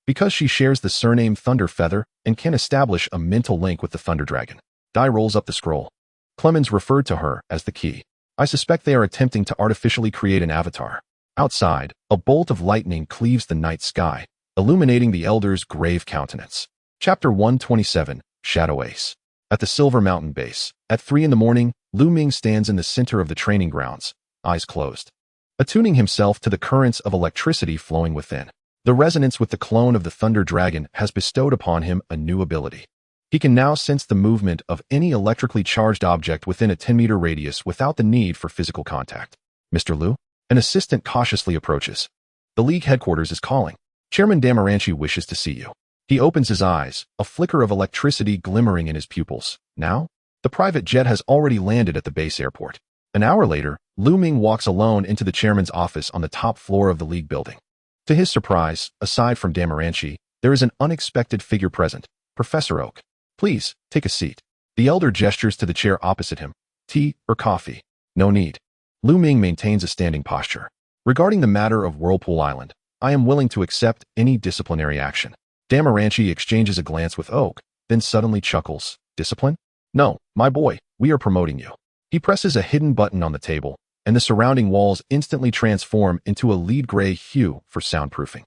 because she shares the surname Thunder Feather and can establish a mental link with the Thunder Dragon. Dai rolls up the scroll. Clemens referred to her as the key. I suspect they are attempting to artificially create an avatar. Outside, a bolt of lightning cleaves the night sky, illuminating the elder's grave countenance. Chapter 127, Shadow Ace. At the Silver Mountain base, at 3 in the morning, Lu Ming stands in the center of the training grounds, eyes closed, attuning himself to the currents of electricity flowing within. The resonance with the clone of the Thunder Dragon has bestowed upon him a new ability. He can now sense the movement of any electrically charged object within a 10-meter radius without the need for physical contact. Mr. Lu? An assistant cautiously approaches. The League headquarters is calling. Chairman Damaranchi wishes to see you. He opens his eyes, a flicker of electricity glimmering in his pupils. Now? The private jet has already landed at the base airport. An hour later, Lu Ming walks alone into the chairman's office on the top floor of the League building. To his surprise, aside from Damaranchi, there is an unexpected figure present, Professor Oak. Please, take a seat. The elder gestures to the chair opposite him. Tea or coffee? No need. Lu Ming maintains a standing posture. Regarding the matter of Whirlpool Island, I am willing to accept any disciplinary action. Damaranchi exchanges a glance with Oak, then suddenly chuckles. Discipline? No, my boy, we are promoting you. He presses a hidden button on the table, and the surrounding walls instantly transform into a lead gray hue for soundproofing.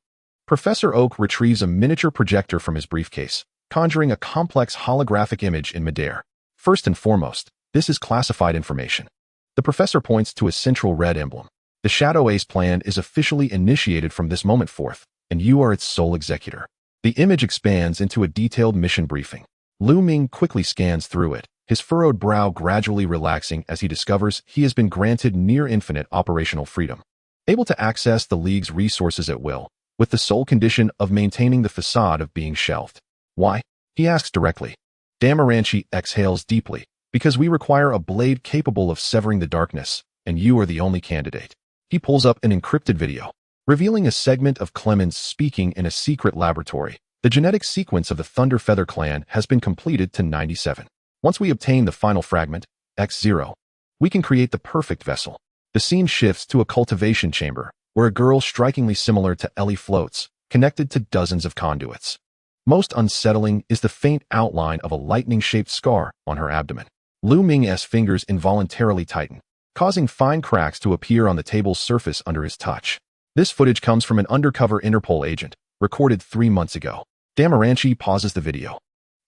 Professor Oak retrieves a miniature projector from his briefcase, conjuring a complex holographic image in midair. First and foremost, this is classified information. The professor points to a central red emblem. The Shadow Ace plan is officially initiated from this moment forth, and you are its sole executor. The image expands into a detailed mission briefing. Lu Ming quickly scans through it, his furrowed brow gradually relaxing as he discovers he has been granted near-infinite operational freedom, able to access the League's resources at will, with the sole condition of maintaining the facade of being shelved. Why? He asks directly. Damaranchi exhales deeply, because we require a blade capable of severing the darkness, and you are the only candidate. He pulls up an encrypted video, revealing a segment of Clemens speaking in a secret laboratory. The genetic sequence of the Thunder Feather clan has been completed to 97. Once we obtain the final fragment, X0, we can create the perfect vessel. The scene shifts to a cultivation chamber, where a girl strikingly similar to Ellie floats, connected to dozens of conduits. Most unsettling is the faint outline of a lightning-shaped scar on her abdomen. Lu Ming's fingers involuntarily tighten, causing fine cracks to appear on the table's surface under his touch. This footage comes from an undercover Interpol agent, recorded 3 months ago. Damaranchi pauses the video.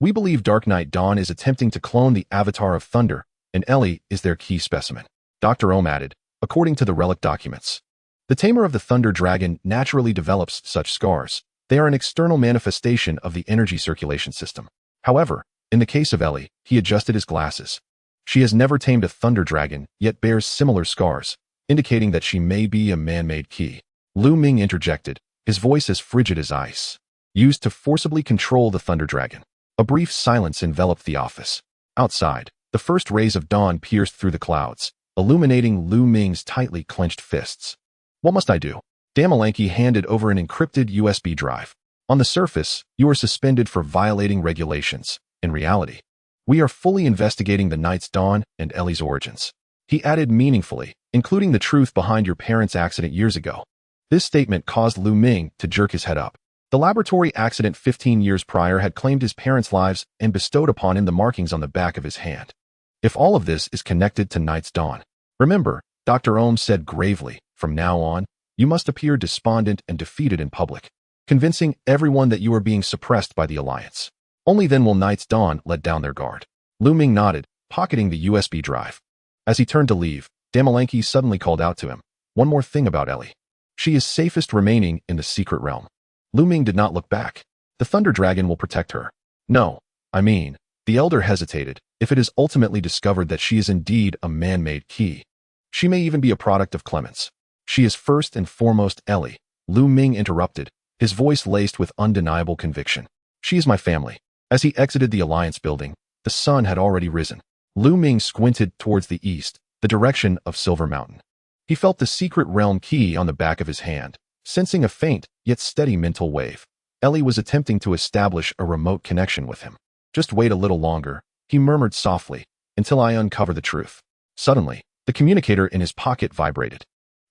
We believe Dark Knight Dawn is attempting to clone the Avatar of Thunder, and Ellie is their key specimen. Dr. Ohm added, according to the relic documents. The tamer of the Thunder Dragon naturally develops such scars. They are an external manifestation of the energy circulation system. However, in the case of Ellie, he adjusted his glasses. She has never tamed a Thunder Dragon, yet bears similar scars, indicating that she may be a man-made key. Lu Ming interjected, his voice as frigid as ice, used to forcibly control the Thunder Dragon. A brief silence enveloped the office. Outside, The first rays of dawn pierced through the clouds, illuminating Lu Ming's tightly clenched fists. What must I do? Damalanki handed over an encrypted USB drive. On the surface, you are suspended for violating regulations. In reality, we are fully investigating the night's dawn and Ellie's origins. He added meaningfully, including the truth behind your parents' accident years ago. This statement caused Lu Ming to jerk his head up. The laboratory accident 15 years prior had claimed his parents' lives and bestowed upon him the markings on the back of his hand. If all of this is connected to night's dawn, remember, Dr. Ohm said gravely, from now on, you must appear despondent and defeated in public, convincing everyone that you are being suppressed by the Alliance. Only then will night's dawn let down their guard. Lu Ming nodded, pocketing the USB drive. As he turned to leave, Damalanki suddenly called out to him, one more thing about Ellie. She is safest remaining in the secret realm. Lu Ming did not look back. The Thunder Dragon will protect her. No, I mean, the Elder hesitated. If it is ultimately discovered that she is indeed a man-made key, she may even be a product of Clemens. She is first and foremost Ellie. Lu Ming interrupted, his voice laced with undeniable conviction. She is my family. As he exited the Alliance building, the sun had already risen. Lu Ming squinted towards the east, the direction of Silver Mountain. He felt the secret realm key on the back of his hand, sensing a faint, yet steady mental wave. Ellie was attempting to establish a remote connection with him. Just wait a little longer, he murmured softly, until I uncover the truth. Suddenly, the communicator in his pocket vibrated.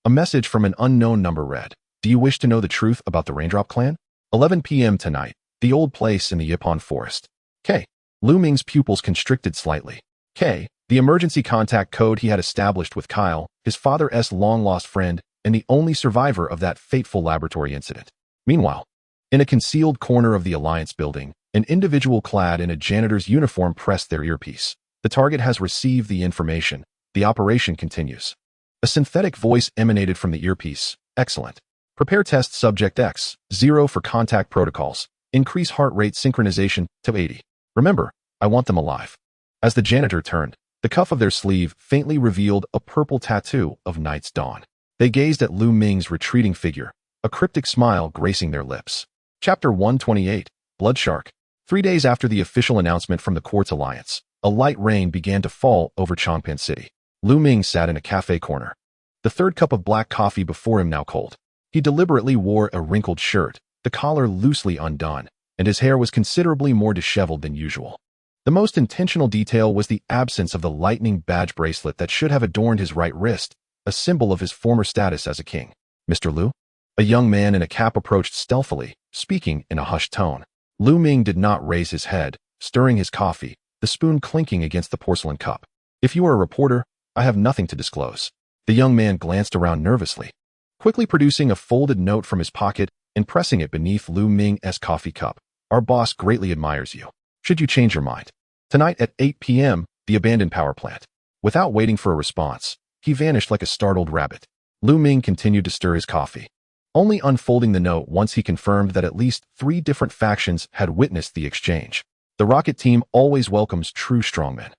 A message from an unknown number read, do you wish to know the truth about the Raindrop Clan? 11 p.m. tonight, the old place in the Yippon Forest. K. Lu Ming's pupils constricted slightly. K. The emergency contact code he had established with Kyle, his father's long-lost friend, and the only survivor of that fateful laboratory incident. Meanwhile, in a concealed corner of the Alliance building, an individual clad in a janitor's uniform pressed their earpiece. The target has received the information. The operation continues. A synthetic voice emanated from the earpiece. Excellent. Prepare test subject X, 0 for contact protocols. Increase heart rate synchronization to 80. Remember, I want them alive. As the janitor turned, the cuff of their sleeve faintly revealed a purple tattoo of night's dawn. They gazed at Lu Ming's retreating figure, a cryptic smile gracing their lips. Chapter 128, Blood Shark. 3 days after the official announcement from the Quartz Alliance, a light rain began to fall over Changpan City. Lu Ming sat in a cafe corner, the third cup of black coffee before him now cold. He deliberately wore a wrinkled shirt, the collar loosely undone, and his hair was considerably more disheveled than usual. The most intentional detail was the absence of the lightning badge bracelet that should have adorned his right wrist, a symbol of his former status as a king. Mr. Lu? A young man in a cap approached stealthily, speaking in a hushed tone. Lu Ming did not raise his head, stirring his coffee, the spoon clinking against the porcelain cup. If you are a reporter, I have nothing to disclose. The young man glanced around nervously, quickly producing a folded note from his pocket and pressing it beneath Lu Ming's coffee cup. Our boss greatly admires you. Should you change your mind? Tonight at 8 p.m., the abandoned power plant. Without waiting for a response, he vanished like a startled rabbit. Lu Ming continued to stir his coffee, only unfolding the note once he confirmed that at least 3 different factions had witnessed the exchange. The rocket team always welcomes true strongmen.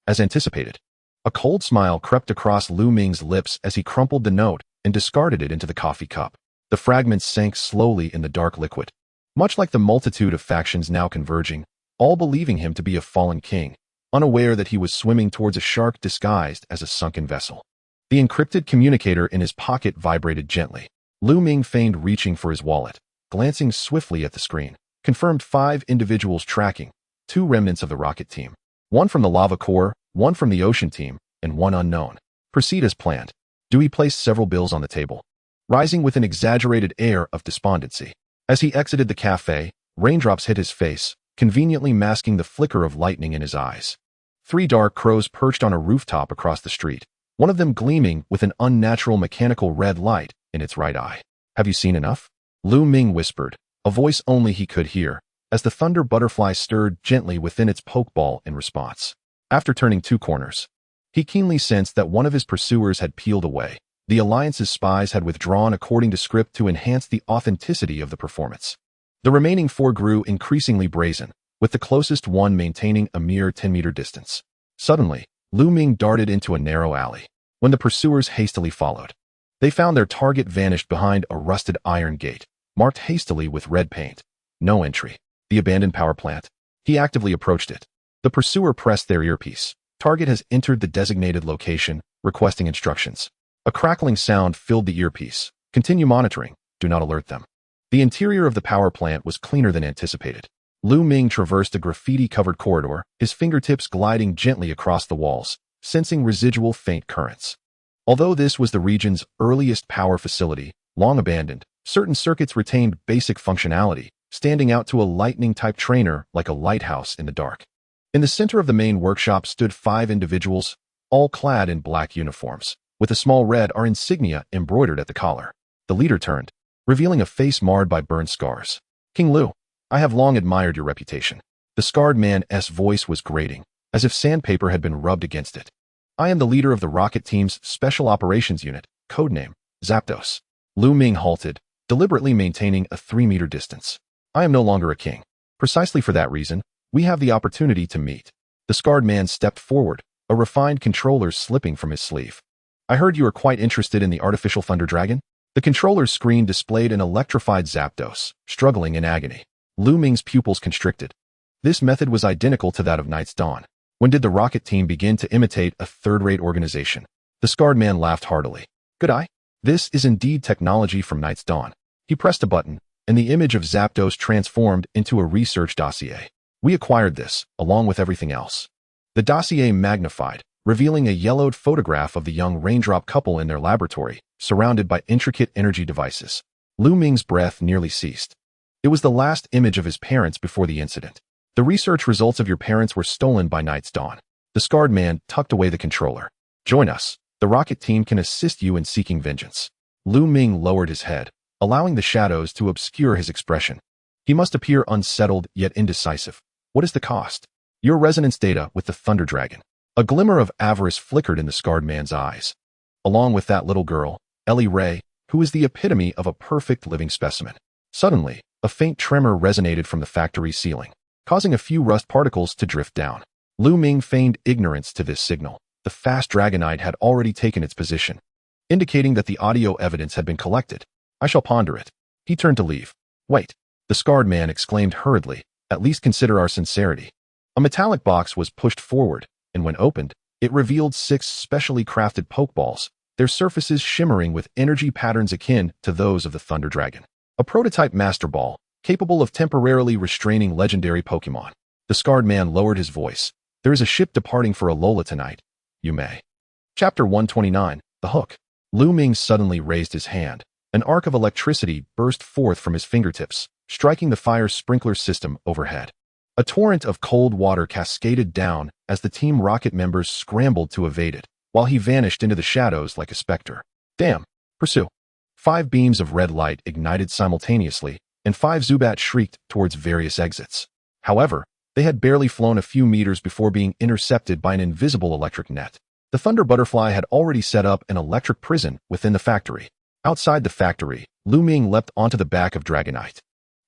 As anticipated. A cold smile crept across Lu Ming's lips as he crumpled the note and discarded it into the coffee cup. The fragments sank slowly in the dark liquid. Much like the multitude of factions now converging, all believing him to be a fallen king, unaware that he was swimming towards a shark disguised as a sunken vessel. The encrypted communicator in his pocket vibrated gently. Lu Ming feigned reaching for his wallet, glancing swiftly at the screen. Confirmed 5 individuals tracking, 2 remnants of the rocket team. 1 from the lava core, 1 from the ocean team, and 1 unknown. Proceed as planned. Dewey placed several bills on the table, rising with an exaggerated air of despondency. As he exited the cafe, raindrops hit his face, conveniently masking the flicker of lightning in his eyes. 3 dark crows perched on a rooftop across the street, one of them gleaming with an unnatural mechanical red light in its right eye. Have you seen enough? Lu Ming whispered, a voice only he could hear, as the thunder butterfly stirred gently within its pokeball in response. After turning 2 corners, he keenly sensed that one of his pursuers had peeled away. The Alliance's spies had withdrawn according to script to enhance the authenticity of the performance. The remaining 4 grew increasingly brazen, with the closest one maintaining a mere 10-meter distance. Suddenly, Lu Ming darted into a narrow alley. When the pursuers hastily followed, they found their target vanished behind a rusted iron gate, marked hastily with red paint. No entry. The abandoned power plant. He actively approached it. The pursuer pressed their earpiece. Target has entered the designated location, requesting instructions. A crackling sound filled the earpiece. Continue monitoring. Do not alert them. The interior of the power plant was cleaner than anticipated. Lu Ming traversed a graffiti-covered corridor, his fingertips gliding gently across the walls, sensing residual faint currents. Although this was the region's earliest power facility, long abandoned, certain circuits retained basic functionality, standing out to a lightning-type trainer like a lighthouse in the dark. In the center of the main workshop stood 5 individuals, all clad in black uniforms, with a small red R insignia embroidered at the collar. The leader turned, revealing a face marred by burn scars. King Lu, I have long admired your reputation. The scarred man's voice was grating, as if sandpaper had been rubbed against it. I am the leader of the rocket team's Special Operations Unit, codename Zapdos. Lu Ming halted, deliberately maintaining a 3-meter distance. I am no longer a king. Precisely for that reason, we have the opportunity to meet. The scarred man stepped forward, a refined controller slipping from his sleeve. I heard you are quite interested in the artificial thunder dragon? The controller's screen displayed an electrified Zapdos, struggling in agony. Lu Ming's pupils constricted. This method was identical to that of Night's Dawn. When did the rocket team begin to imitate a third-rate organization? The scarred man laughed heartily. Good eye. This is indeed technology from Night's Dawn. He pressed a button, and the image of Zapdos transformed into a research dossier. We acquired this, along with everything else. The dossier magnified, revealing a yellowed photograph of the young raindrop couple in their laboratory, surrounded by intricate energy devices. Lu Ming's breath nearly ceased. It was the last image of his parents before the incident. The research results of your parents were stolen by Night's Dawn. The scarred man tucked away the controller. Join us. The rocket team can assist you in seeking vengeance. Lu Ming lowered his head, allowing the shadows to obscure his expression. He must appear unsettled yet indecisive. What is the cost? Your resonance data with the Thunder Dragon. A glimmer of avarice flickered in the scarred man's eyes. Along with that little girl, Ellie Ray, who is the epitome of a perfect living specimen. Suddenly, a faint tremor resonated from the factory ceiling, causing a few rust particles to drift down. Lu Ming feigned ignorance to this signal. The fast Dragonite had already taken its position, indicating that the audio evidence had been collected. I shall ponder it. He turned to leave. Wait, the scarred man exclaimed hurriedly. At least consider our sincerity. A metallic box was pushed forward, and when opened, it revealed 6 specially crafted pokeballs, their surfaces shimmering with energy patterns akin to those of the Thunder Dragon. A prototype Master Ball, capable of temporarily restraining legendary Pokémon. The scarred man lowered his voice. There is a ship departing for Alola tonight. You may. Chapter 129, The Hook. Lu Ming suddenly raised his hand. An arc of electricity burst forth from his fingertips, striking the fire sprinkler system overhead. A torrent of cold water cascaded down as the Team Rocket members scrambled to evade it, while he vanished into the shadows like a specter. Damn! Pursue! 5 beams of red light ignited simultaneously, and 5 Zubats shrieked towards various exits. However, they had barely flown a few meters before being intercepted by an invisible electric net. The Thunder Butterfly had already set up an electric prison within the factory. Outside the factory, Lu Ming leapt onto the back of Dragonite.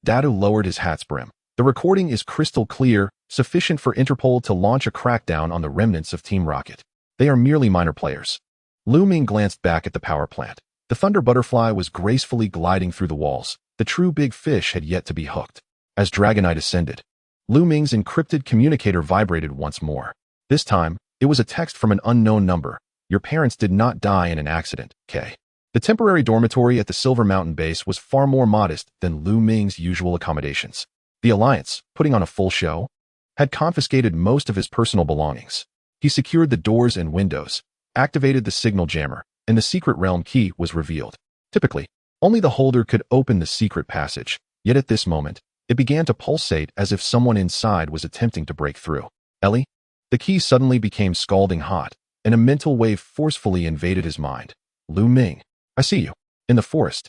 Dadu lowered his hat's brim. The recording is crystal clear, sufficient for Interpol to launch a crackdown on the remnants of Team Rocket. They are merely minor players. Lu Ming glanced back at the power plant. The Thunder Butterfly was gracefully gliding through the walls. The true big fish had yet to be hooked. As Dragonite ascended, Lu Ming's encrypted communicator vibrated once more. This time, it was a text from an unknown number. Your parents did not die in an accident, K. The temporary dormitory at the Silver Mountain base was far more modest than Lu Ming's usual accommodations. The Alliance, putting on a full show, had confiscated most of his personal belongings. He secured the doors and windows, activated the signal jammer, and the secret realm key was revealed. Typically, only the holder could open the secret passage, yet at this moment, it began to pulsate as if someone inside was attempting to break through. Ellie? The key suddenly became scalding hot, and a mental wave forcefully invaded his mind. Lu Ming. I see you. In the forest.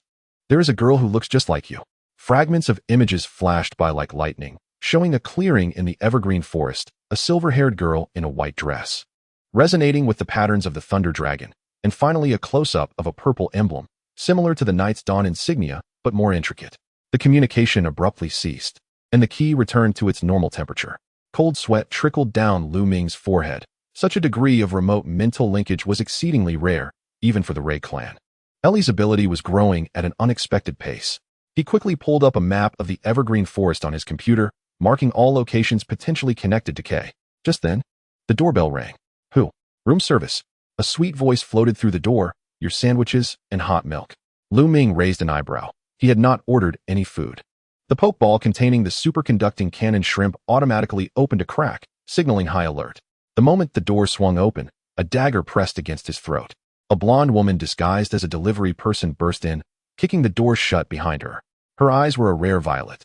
There is a girl who looks just like you. Fragments of images flashed by like lightning, showing a clearing in the evergreen forest, a silver-haired girl in a white dress, resonating with the patterns of the Thunder Dragon, and finally a close-up of a purple emblem, similar to the Night's Dawn insignia, but more intricate. The communication abruptly ceased, and the key returned to its normal temperature. Cold sweat trickled down Lu Ming's forehead. Such a degree of remote mental linkage was exceedingly rare, even for the Ray clan. Ellie's ability was growing at an unexpected pace. He quickly pulled up a map of the evergreen forest on his computer, marking all locations potentially connected to K. Just then, the doorbell rang. Room service. A sweet voice floated through the door, your sandwiches and hot milk. Lu Ming raised an eyebrow. He had not ordered any food. The pokeball containing the superconducting cannon shrimp automatically opened a crack, signaling high alert. The moment the door swung open, a dagger pressed against his throat. A blonde woman disguised as a delivery person burst in, kicking the door shut behind her. Her eyes were a rare violet,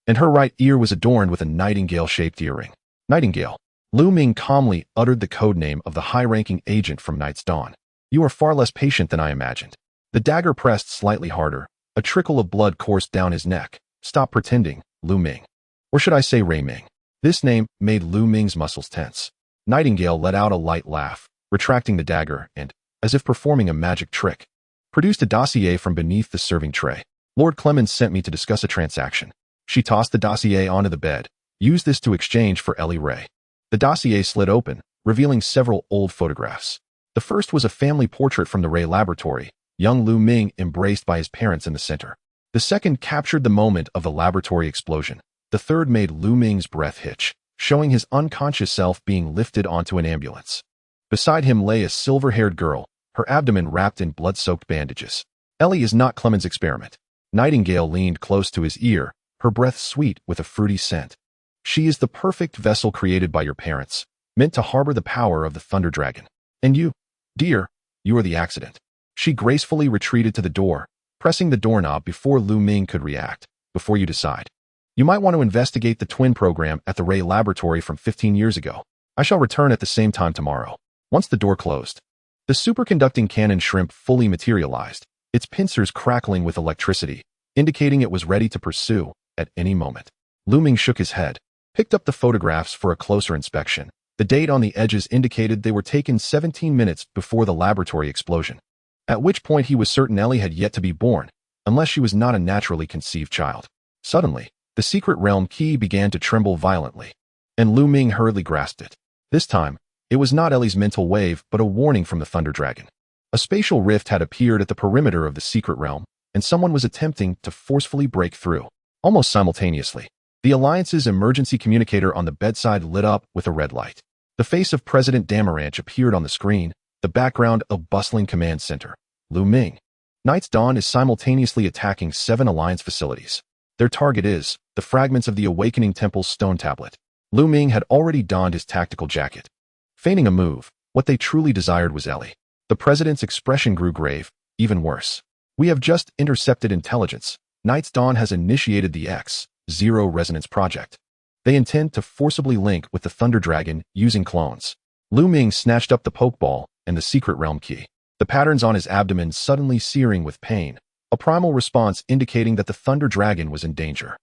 and her right ear was adorned with a nightingale-shaped earring. Nightingale. Lu Ming calmly uttered the code name of the high-ranking agent from Night's Dawn. You are far less patient than I imagined. The dagger pressed slightly harder. A trickle of blood coursed down his neck. Stop pretending, Lu Ming. Or should I say Ray Ming? This name made Lu Ming's muscles tense. Nightingale let out a light laugh, retracting the dagger and, as if performing a magic trick, produced a dossier from beneath the serving tray. Lord Clemens sent me to discuss a transaction. She tossed the dossier onto the bed. Use this to exchange for Ellie Ray. The dossier slid open, revealing several old photographs. The first was a family portrait from the Ray laboratory, young Lu Ming embraced by his parents in the center. The second captured the moment of the laboratory explosion. The third made Lu Ming's breath hitch, showing his unconscious self being lifted onto an ambulance. Beside him lay a silver-haired girl, her abdomen wrapped in blood-soaked bandages. Ellie is not Clemens' experiment. Nightingale leaned close to his ear, her breath sweet with a fruity scent. She is the perfect vessel created by your parents, meant to harbor the power of the Thunder Dragon. And you, dear, you are the accident. She gracefully retreated to the door, pressing the doorknob before Lu Ming could react. Before you decide, you might want to investigate the twin program at the Ray laboratory from 15 years ago. I shall return at the same time tomorrow. Once the door closed, the superconducting cannon shrimp fully materialized, its pincers crackling with electricity, indicating it was ready to pursue at any moment. Lu Ming shook his head, picked up the photographs for a closer inspection. The date on the edges indicated they were taken 17 minutes before the laboratory explosion, at which point he was certain Ellie had yet to be born, unless she was not a naturally conceived child. Suddenly, the secret realm key began to tremble violently, and Lu Ming hurriedly grasped it. This time, it was not Ellie's mental wave but a warning from the Thunder Dragon. A spatial rift had appeared at the perimeter of the secret realm, and someone was attempting to forcefully break through. Almost simultaneously, the Alliance's emergency communicator on the bedside lit up with a red light. The face of President Damaranch appeared on the screen, the background a bustling command center. Lu Ming. Night's Dawn is simultaneously attacking 7 Alliance facilities. Their target is the fragments of the Awakening Temple's stone tablet. Lu Ming had already donned his tactical jacket. Feigning a move, what they truly desired was Ellie. The President's expression grew grave. Even worse. We have just intercepted intelligence. Night's Dawn has initiated the X-Zero Resonance Project. They intend to forcibly link with the Thunder Dragon using clones. Lu Ming snatched up the Pokeball and the secret realm key. The patterns on his abdomen suddenly searing with pain, a primal response indicating that the Thunder Dragon was in danger.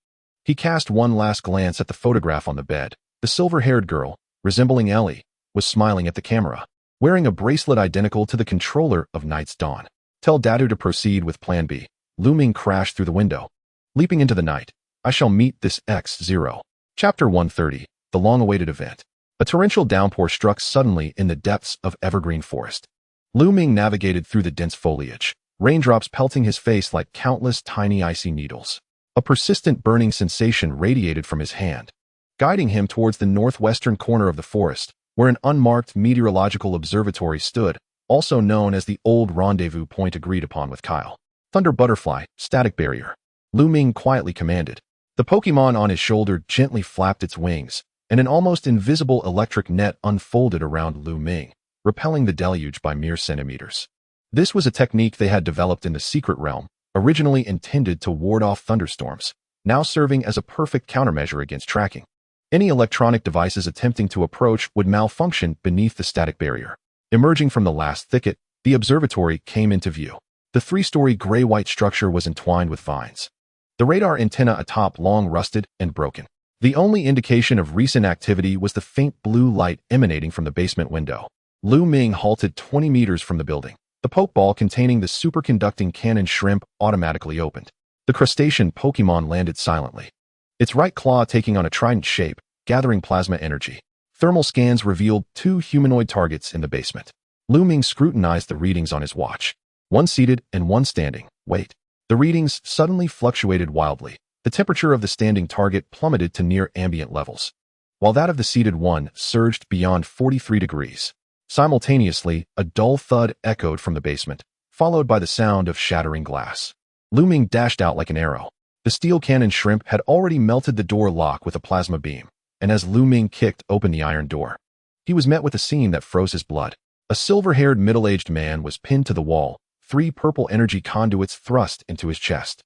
He cast one last glance at the photograph on the bed. The silver-haired girl, resembling Ellie, was smiling at the camera, wearing a bracelet identical to the controller of Night's Dawn. Tell Dadu to proceed with Plan B. Lu Ming crashed through the window. Leaping into the night, I shall meet this X-Zero. Chapter 130, the long-awaited event. A torrential downpour struck suddenly in the depths of evergreen forest. Lu Ming navigated through the dense foliage, raindrops pelting his face like countless tiny icy needles. A persistent burning sensation radiated from his hand, guiding him towards the northwestern corner of the forest, where an unmarked meteorological observatory stood, also known as the old rendezvous point agreed upon with Kyle. Thunder Butterfly, static barrier. Lu Ming quietly commanded. The Pokémon on his shoulder gently flapped its wings, and an almost invisible electric net unfolded around Lu Ming, repelling the deluge by mere centimeters. This was a technique they had developed in the secret realm, originally intended to ward off thunderstorms, now serving as a perfect countermeasure against tracking. Any electronic devices attempting to approach would malfunction beneath the static barrier. Emerging from the last thicket, the observatory came into view. The 3-story gray-white structure was entwined with vines. The radar antenna atop long rusted and broken. The only indication of recent activity was the faint blue light emanating from the basement window. Lu Ming halted 20 meters from the building. The Pokeball containing the superconducting cannon shrimp automatically opened. The crustacean Pokémon landed silently, its right claw taking on a trident shape, gathering plasma energy. Thermal scans revealed 2 humanoid targets in the basement. Lu Ming scrutinized the readings on his watch. One seated and one standing. Wait. The readings suddenly fluctuated wildly. The temperature of the standing target plummeted to near ambient levels, while that of the seated one surged beyond 43 degrees. Simultaneously, a dull thud echoed from the basement, followed by the sound of shattering glass. Lu Ming dashed out like an arrow. The steel cannon shrimp had already melted the door lock with a plasma beam, and as Lu Ming kicked open the iron door, he was met with a scene that froze his blood. A silver-haired middle-aged man was pinned to the wall, 3 purple energy conduits thrust into his chest.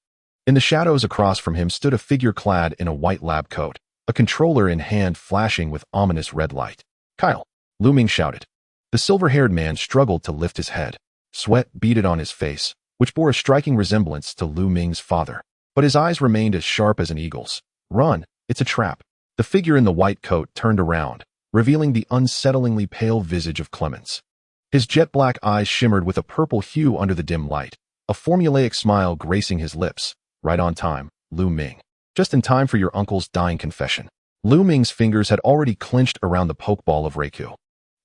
In the shadows across from him stood a figure clad in a white lab coat, a controller in hand flashing with ominous red light. "Kyle!" Lu Ming shouted. The silver-haired man struggled to lift his head. Sweat beaded on his face, which bore a striking resemblance to Lu Ming's father. But his eyes remained as sharp as an eagle's. "Run! It's a trap." The figure in the white coat turned around, revealing the unsettlingly pale visage of Clemens. His jet-black eyes shimmered with a purple hue under the dim light, a formulaic smile gracing his lips. "Right on time, Lu Ming. Just in time for your uncle's dying confession." Lu Ming's fingers had already clenched around the pokeball of Reiku.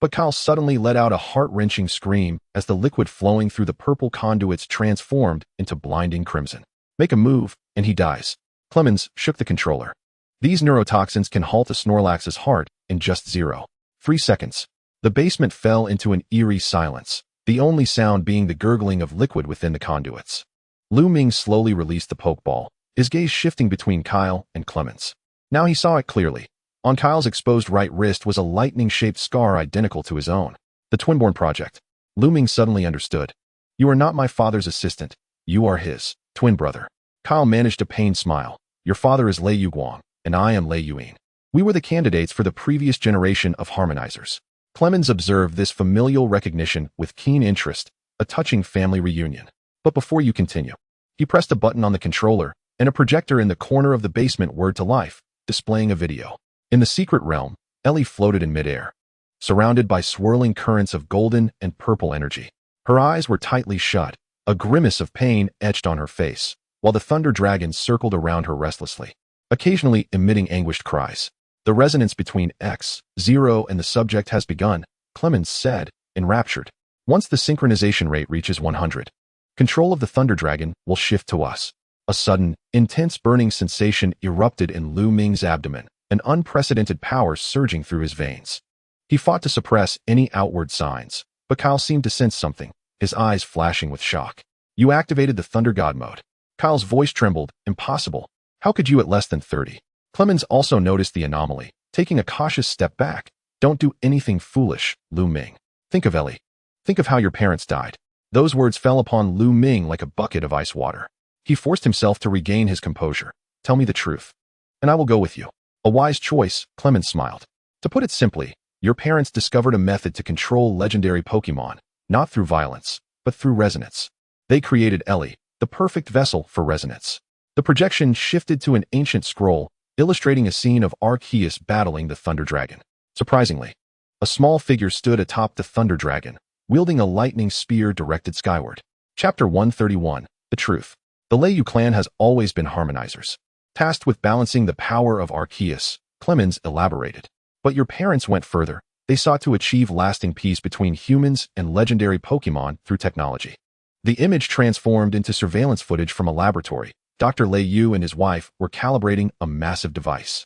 But Kyle suddenly let out a heart-wrenching scream as the liquid flowing through the purple conduits transformed into blinding crimson. "Make a move, and he dies." Clemens shook the controller. "These neurotoxins can halt a Snorlax's heart in just 0.3 seconds. The basement fell into an eerie silence, the only sound being the gurgling of liquid within the conduits. Lu Ming slowly released the pokeball, his gaze shifting between Kyle and Clemens. Now he saw it clearly. On Kyle's exposed right wrist was a lightning-shaped scar identical to his own. The Twinborn Project. Lu Ming suddenly understood. "You are not my father's assistant. You are his twin brother." Kyle managed a pained smile. "Your father is Lei Yuguang, and I am Lei Yuin. We were the candidates for the previous generation of harmonizers." Clemens observed this familial recognition with keen interest, a touching family reunion. "But before you continue," he pressed a button on the controller, and a projector in the corner of the basement whirred to life, displaying a video. In the secret realm, Ellie floated in midair, surrounded by swirling currents of golden and purple energy. Her eyes were tightly shut, a grimace of pain etched on her face, while the thunder dragon circled around her restlessly, occasionally emitting anguished cries. "The resonance between X0 and the subject has begun," Clemens said, enraptured. "Once the synchronization rate reaches 100, control of the thunder dragon will shift to us." A sudden, intense burning sensation erupted in Lu Ming's abdomen, an unprecedented power surging through his veins. He fought to suppress any outward signs, but Kyle seemed to sense something, his eyes flashing with shock. "You activated the Thunder God mode." Kyle's voice trembled. "Impossible. How could you at less than 30? Clemens also noticed the anomaly, taking a cautious step back. "Don't do anything foolish, Lu Ming. Think of Ellie. Think of how your parents died." Those words fell upon Lu Ming like a bucket of ice water. He forced himself to regain his composure. "Tell me the truth, and I will go with you." "A wise choice," Clemens smiled. "To put it simply, your parents discovered a method to control legendary Pokémon, not through violence, but through resonance. They created Ellie, the perfect vessel for resonance." The projection shifted to an ancient scroll, illustrating a scene of Arceus battling the Thunder Dragon. Surprisingly, a small figure stood atop the Thunder Dragon, wielding a lightning spear directed skyward. Chapter 131, The Truth. The Lei clan has always been harmonizers, tasked with balancing the power of Arceus, Clemens elaborated. But your parents went further. They sought to achieve lasting peace between humans and legendary Pokémon through technology. The image transformed into surveillance footage from a laboratory. Dr. Lei Yu and his wife were calibrating a massive device,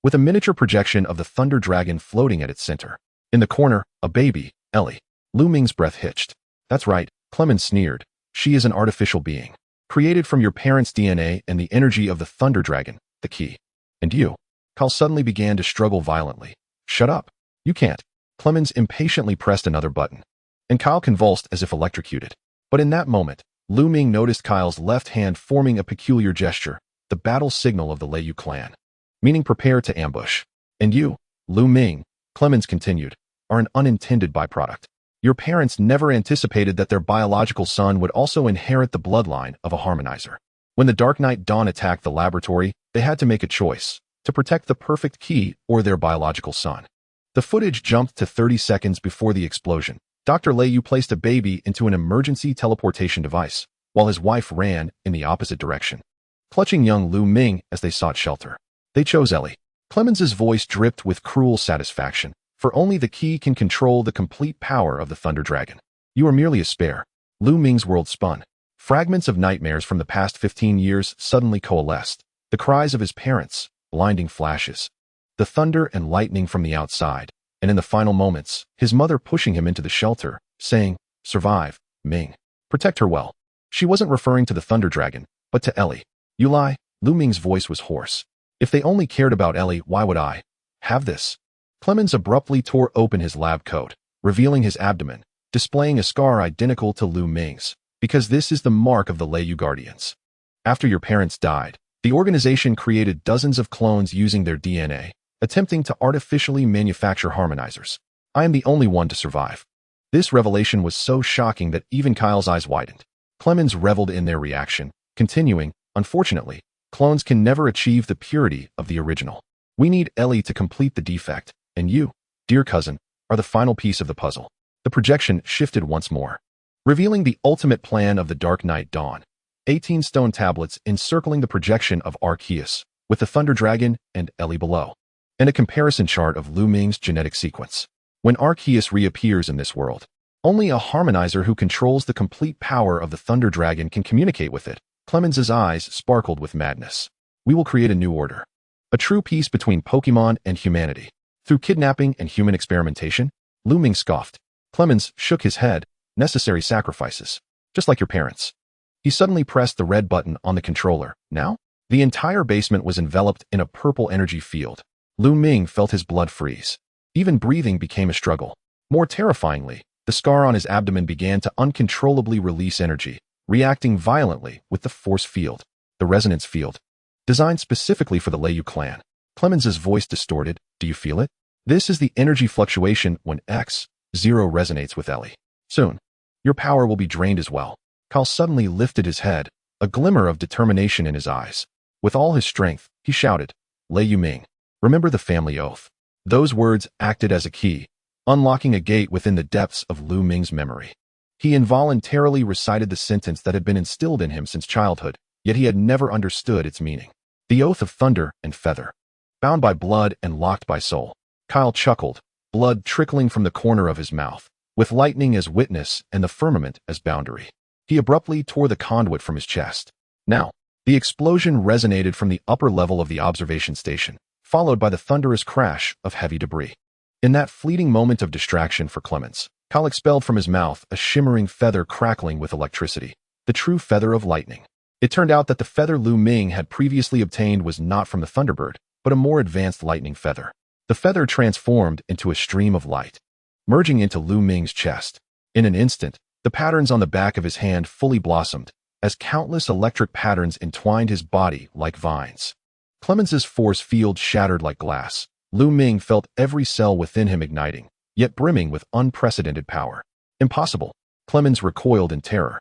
with a miniature projection of the Thunder Dragon floating at its center. In the corner, a baby, Ellie. Lu Ming's breath hitched. "That's right," Clemens sneered. "She is an artificial being, created from your parents' DNA and the energy of the Thunder Dragon, the key." "And you?" Kyle suddenly began to struggle violently. "Shut up. You can't." Clemens impatiently pressed another button, and Kyle convulsed as if electrocuted. But in that moment, Lu Ming noticed Kyle's left hand forming a peculiar gesture, the battle signal of the Lei clan, meaning prepare to ambush. "And you, Lu Ming," Clemens continued, "are an unintended byproduct. Your parents never anticipated that their biological son would also inherit the bloodline of a harmonizer. When the Dark Knight Dawn attacked the laboratory, they had to make a choice, to protect the perfect key or their biological son." The footage jumped to 30 seconds before the explosion. Dr. Lei Yu placed a baby into an emergency teleportation device, while his wife ran in the opposite direction, clutching young Lu Ming as they sought shelter. They chose Ellie. Clemens's voice dripped with cruel satisfaction, for only the key can control the complete power of the Thunder Dragon. "You are merely a spare." Lu Ming's world spun. Fragments of nightmares from the past 15 years suddenly coalesced. The cries of his parents, blinding flashes, the thunder and lightning from the outside, and in the final moments, his mother pushing him into the shelter, saying, "Survive, Ming. Protect her well." She wasn't referring to the Thunder Dragon, but to Ellie. "You lie." Lu Ming's voice was hoarse. "If they only cared about Ellie, why would I have this?" Clemens abruptly tore open his lab coat, revealing his abdomen, displaying a scar identical to Lu Ming's, because this is the mark of the Lei Guardians. After your parents died, the organization created dozens of clones using their DNA, attempting to artificially manufacture harmonizers. I am the only one to survive. This revelation was so shocking that even Kyle's eyes widened. Clemens reveled in their reaction, continuing, "Unfortunately, clones can never achieve the purity of the original. We need Ellie to complete the defect, and you, dear cousin, are the final piece of the puzzle." The projection shifted once more, revealing the ultimate plan of the Dark Knight Dawn. 18 stone tablets encircling the projection of Arceus, with the Thunder Dragon and Ellie below, and a comparison chart of Lu Ming's genetic sequence. When Arceus reappears in this world, only a harmonizer who controls the complete power of the Thunder Dragon can communicate with it. Clemens's eyes sparkled with madness. "We will create a new order. A true peace between Pokemon and humanity. Through kidnapping and human experimentation?" Lu Ming scoffed. Clemens shook his head. "Necessary sacrifices. Just like your parents." He suddenly pressed the red button on the controller. Now, the entire basement was enveloped in a purple energy field. Lu Ming felt his blood freeze. Even breathing became a struggle. More terrifyingly, the scar on his abdomen began to uncontrollably release energy, reacting violently with the force field, the resonance field, designed specifically for the Lei clan. Clemens's voice distorted. "Do you feel it? This is the energy fluctuation when X0 resonates with Ellie. Soon, your power will be drained as well." Kyle suddenly lifted his head, a glimmer of determination in his eyes. With all his strength, he shouted, "Lei Ming, remember the family oath." Those words acted as a key, unlocking a gate within the depths of Lu Ming's memory. He involuntarily recited the sentence that had been instilled in him since childhood, yet he had never understood its meaning. The oath of thunder and feather. Bound by blood and locked by soul. Kyle chuckled, blood trickling from the corner of his mouth, with lightning as witness and the firmament as boundary. He abruptly tore the conduit from his chest. Now, the explosion resonated from the upper level of the observation station, followed by the thunderous crash of heavy debris. In that fleeting moment of distraction for Clemens, Kyle expelled from his mouth a shimmering feather crackling with electricity, the true feather of lightning. It turned out that the feather Lu Ming had previously obtained was not from the Thunderbird, but a more advanced lightning feather. The feather transformed into a stream of light, merging into Lu Ming's chest. In an instant, the patterns on the back of his hand fully blossomed, as countless electric patterns entwined his body like vines. Clemens's force field shattered like glass. Lu Ming felt every cell within him igniting, yet brimming with unprecedented power. Impossible. Clemens recoiled in terror.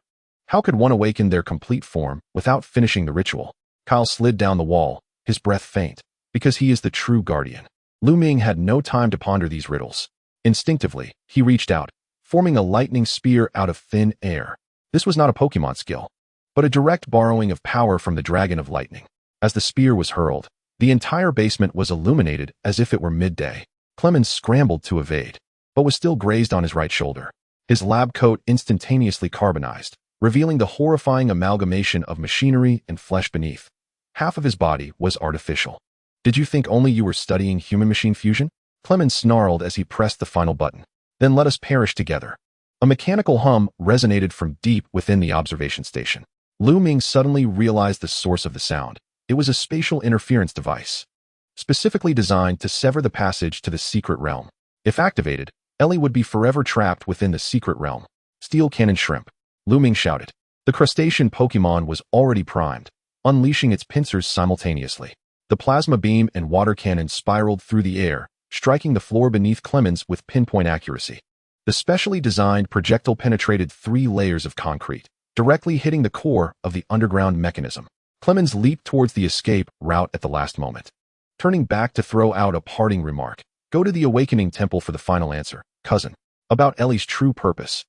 How could one awaken their complete form without finishing the ritual? Kyle slid down the wall, his breath faint, because he is the true guardian. Lu Ming had no time to ponder these riddles. Instinctively, he reached out, forming a lightning spear out of thin air. This was not a Pokemon skill, but a direct borrowing of power from the Dragon of Lightning. As the spear was hurled, the entire basement was illuminated as if it were midday. Clemens scrambled to evade, but was still grazed on his right shoulder. His lab coat instantaneously carbonized, revealing the horrifying amalgamation of machinery and flesh beneath. Half of his body was artificial. "Did you think only you were studying human-machine fusion?" Clemens snarled as he pressed the final button. "Then let us perish together." A mechanical hum resonated from deep within the observation station. Lu Ming suddenly realized the source of the sound. It was a spatial interference device, specifically designed to sever the passage to the secret realm. If activated, Ellie would be forever trapped within the secret realm. "Steel Cannon Shrimp," Lu Ming shouted. The crustacean Pokemon was already primed, unleashing its pincers simultaneously. The plasma beam and water cannon spiraled through the air, striking the floor beneath Clemens with pinpoint accuracy. The specially designed projectile penetrated 3 layers of concrete, directly hitting the core of the underground mechanism. Clemens leaped towards the escape route at the last moment, turning back to throw out a parting remark. "Go to the Awakening Temple for the final answer, cousin." About Ellie's true purpose.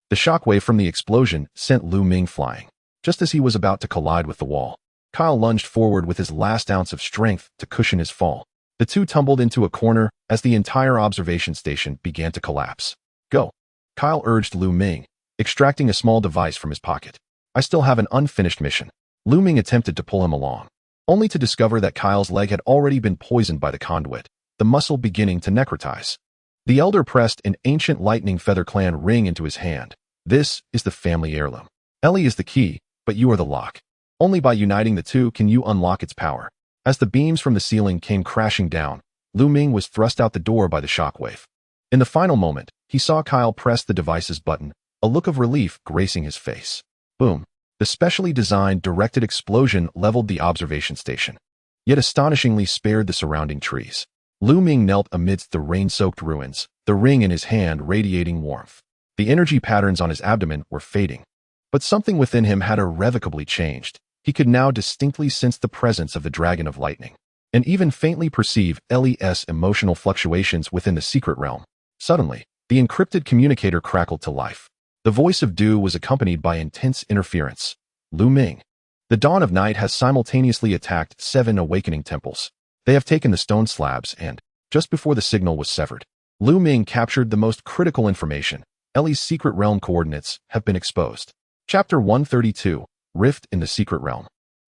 The shockwave from the explosion sent Lu Ming flying. Just as he was about to collide with the wall, Kyle lunged forward with his last ounce of strength to cushion his fall. The two tumbled into a corner as the entire observation station began to collapse. "Go," Kyle urged Lu Ming, extracting a small device from his pocket. "I still have an unfinished mission." Lu Ming attempted to pull him along, only to discover that Kyle's leg had already been poisoned by the conduit, the muscle beginning to necrotize. The elder pressed an ancient lightning feather clan ring into his hand. This is the family heirloom. Ellie is the key, but you are the lock. Only by uniting the two can you unlock its power. As the beams from the ceiling came crashing down, Lu Ming was thrust out the door by the shockwave. In the final moment, he saw Kyle press the device's button, a look of relief gracing his face. Boom. The specially designed directed explosion leveled the observation station, yet astonishingly spared the surrounding trees. Lu Ming knelt amidst the rain-soaked ruins, the ring in his hand radiating warmth. The energy patterns on his abdomen were fading, but something within him had irrevocably changed. He could now distinctly sense the presence of the Dragon of Lightning, and even faintly perceive Ellie's emotional fluctuations within the secret realm. Suddenly, the encrypted communicator crackled to life. The voice of Du was accompanied by intense interference. Lu Ming. The dawn of night has simultaneously attacked 7 awakening temples. They have taken the stone slabs and, just before the signal was severed, Lu Ming captured the most critical information. Ellie's secret realm coordinates have been exposed. Chapter 132. Rift in the Secret Realm.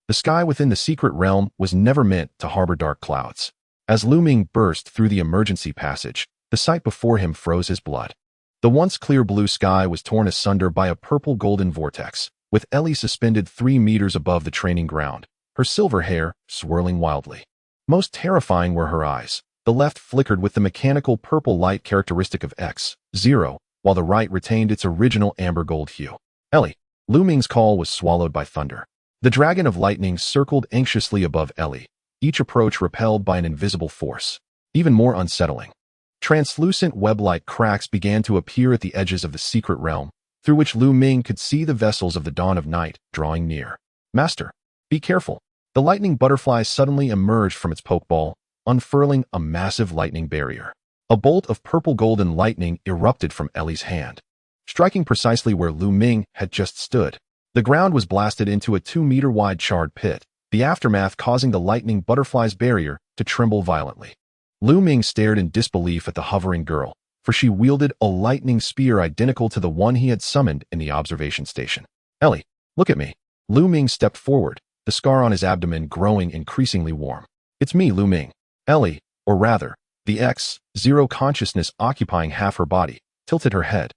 The sky within the secret realm was never meant to harbor dark clouds. As Lu Ming burst through the emergency passage, the sight before him froze his blood. The once clear blue sky was torn asunder by a purple-golden vortex, with Ellie suspended 3 meters above the training ground, her silver hair swirling wildly. Most terrifying were her eyes. The left flickered with the mechanical purple light characteristic of X0, while the right retained its original amber-gold hue. Ellie. Lu Ming's call was swallowed by thunder. The Dragon of Lightning circled anxiously above Ellie, each approach repelled by an invisible force. Even more unsettling, translucent web-like cracks began to appear at the edges of the secret realm, through which Lu Ming could see the vessels of the dawn of night drawing near. Master, be careful. The lightning butterfly suddenly emerged from its pokeball, unfurling a massive lightning barrier. A bolt of purple-golden lightning erupted from Ellie's hand, striking precisely where Lu Ming had just stood. The ground was blasted into a 2-meter-wide charred pit, the aftermath causing the lightning butterfly's barrier to tremble violently. Lu Ming stared in disbelief at the hovering girl, for she wielded a lightning spear identical to the one he had summoned in the observation station. Ellie, look at me. Lu Ming stepped forward, the scar on his abdomen growing increasingly warm. It's me, Lu Ming. Ellie, or rather, the X0 consciousness occupying half her body, tilted her head,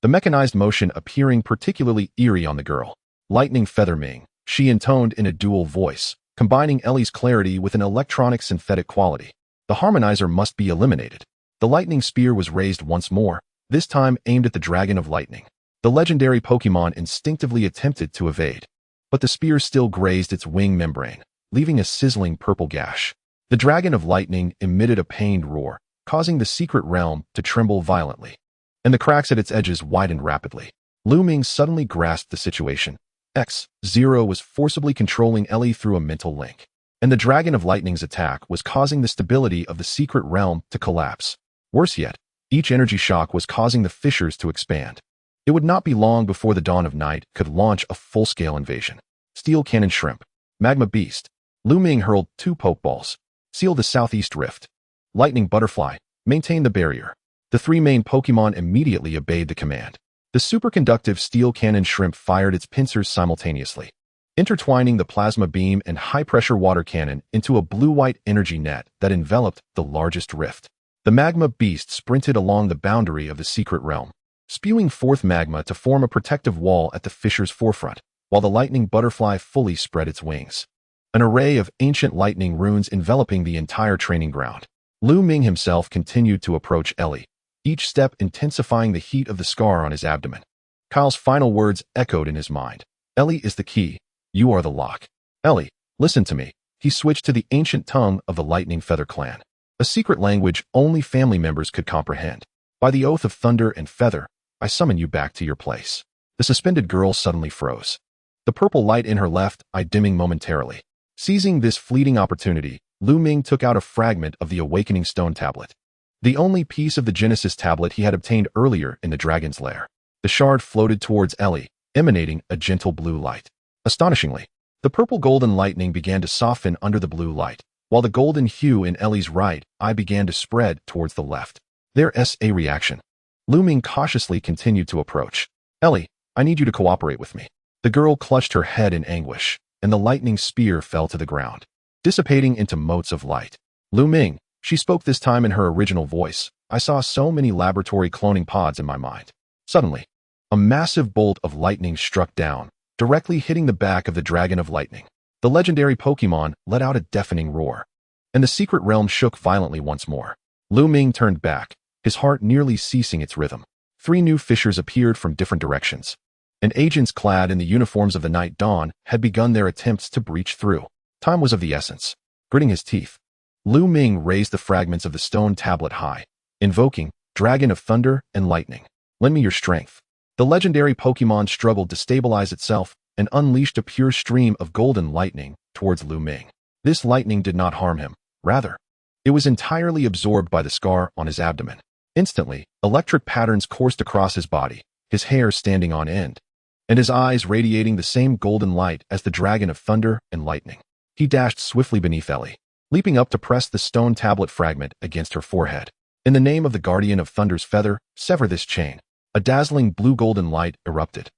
the mechanized motion appearing particularly eerie on the girl. Lightning Feather Ming, she intoned in a dual voice, combining Ellie's clarity with an electronic synthetic quality. The harmonizer must be eliminated. The lightning spear was raised once more, this time aimed at the Dragon of Lightning. The legendary Pokémon instinctively attempted to evade, but the spear still grazed its wing membrane, leaving a sizzling purple gash. The Dragon of Lightning emitted a pained roar, causing the secret realm to tremble violently, and the cracks at its edges widened rapidly. Lu Ming suddenly grasped the situation. X0 was forcibly controlling Ellie through a mental link, and the Dragon of Lightning's attack was causing the stability of the secret realm to collapse. Worse yet, each energy shock was causing the fissures to expand. It would not be long before the dawn of night could launch a full-scale invasion. Steel Cannon Shrimp. Magma Beast. Lu Ming hurled 2 pokeballs. Seal the southeast rift. Lightning Butterfly. Maintain the barrier. The 3 main Pokémon immediately obeyed the command. The superconductive Steel Cannon Shrimp fired its pincers simultaneously, intertwining the plasma beam and high-pressure water cannon into a blue-white energy net that enveloped the largest rift. The Magma Beast sprinted along the boundary of the secret realm, spewing forth magma to form a protective wall at the fissure's forefront, while the Lightning Butterfly fully spread its wings. An array of ancient lightning runes enveloping the entire training ground. Lu Ming himself continued to approach Ellie, each step intensifying the heat of the scar on his abdomen. Kyle's final words echoed in his mind. Ellie is the key. You are the lock. Ellie, listen to me. He switched to the ancient tongue of the Lightning Feather clan, a secret language only family members could comprehend. By the oath of thunder and feather, I summon you back to your place. The suspended girl suddenly froze, the purple light in her left eye dimming momentarily. Seizing this fleeting opportunity, Lu Ming took out a fragment of the awakening stone tablet, the only piece of the Genesis tablet he had obtained earlier in the dragon's lair. The shard floated towards Ellie, emanating a gentle blue light. Astonishingly, the purple-golden lightning began to soften under the blue light, while the golden hue in Ellie's right eye began to spread towards the left. There's a reaction. Lu Ming cautiously continued to approach. Ellie, I need you to cooperate with me. The girl clutched her head in anguish, and the lightning spear fell to the ground, dissipating into motes of light. Lu Ming, she spoke this time in her original voice, I saw so many laboratory cloning pods in my mind. Suddenly, a massive bolt of lightning struck down, directly hitting the back of the Dragon of Lightning. The legendary Pokémon let out a deafening roar, and the secret realm shook violently once more. Lu Ming turned back, his heart nearly ceasing its rhythm. 3 new fissures appeared from different directions, and agents clad in the uniforms of the Night Dawn had begun their attempts to breach through. Time was of the essence. Gritting his teeth, Lu Ming raised the fragments of the stone tablet high, invoking, Dragon of Thunder and Lightning, lend me your strength. The legendary Pokémon struggled to stabilize itself and unleashed a pure stream of golden lightning towards Lu Ming. This lightning did not harm him. Rather, it was entirely absorbed by the scar on his abdomen. Instantly, electric patterns coursed across his body, his hair standing on end, and his eyes radiating the same golden light as the Dragon of Thunder and Lightning. He dashed swiftly beneath Ellie, leaping up to press the stone tablet fragment against her forehead. In the name of the Guardian of Thunder's feather, sever this chain. A dazzling blue-golden light erupted,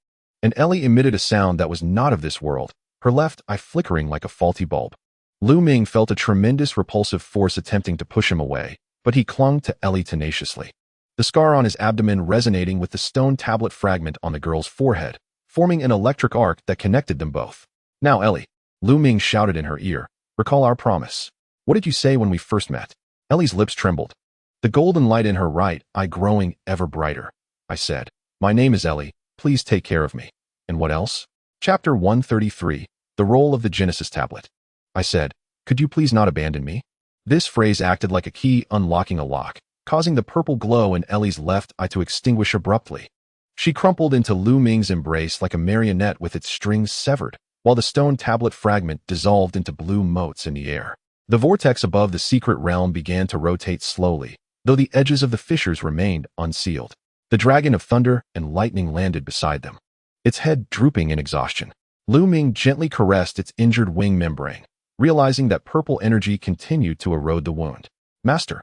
and Ellie emitted a sound that was not of this world, her left eye flickering like a faulty bulb. Lu Ming felt a tremendous repulsive force attempting to push him away, but he clung to Ellie tenaciously. The scar on his abdomen resonating with the stone tablet fragment on the girl's forehead, forming an electric arc that connected them both. Now, Ellie, Lu Ming shouted in her ear, recall our promise. What did you say when we first met? Ellie's lips trembled, the golden light in her right eye growing ever brighter. I said, my name is Ellie, please take care of me. And what else? Chapter 133, The Role of the Genesis Tablet. I said, could you please not abandon me? This phrase acted like a key unlocking a lock, causing the purple glow in Ellie's left eye to extinguish abruptly. She crumpled into Lu Ming's embrace like a marionette with its strings severed, while the stone tablet fragment dissolved into blue motes in the air. The vortex above the secret realm began to rotate slowly, though the edges of the fissures remained unsealed. The Dragon of Thunder and Lightning landed beside them, its head drooping in exhaustion. Lu Ming gently caressed its injured wing membrane, realizing that purple energy continued to erode the wound. Master,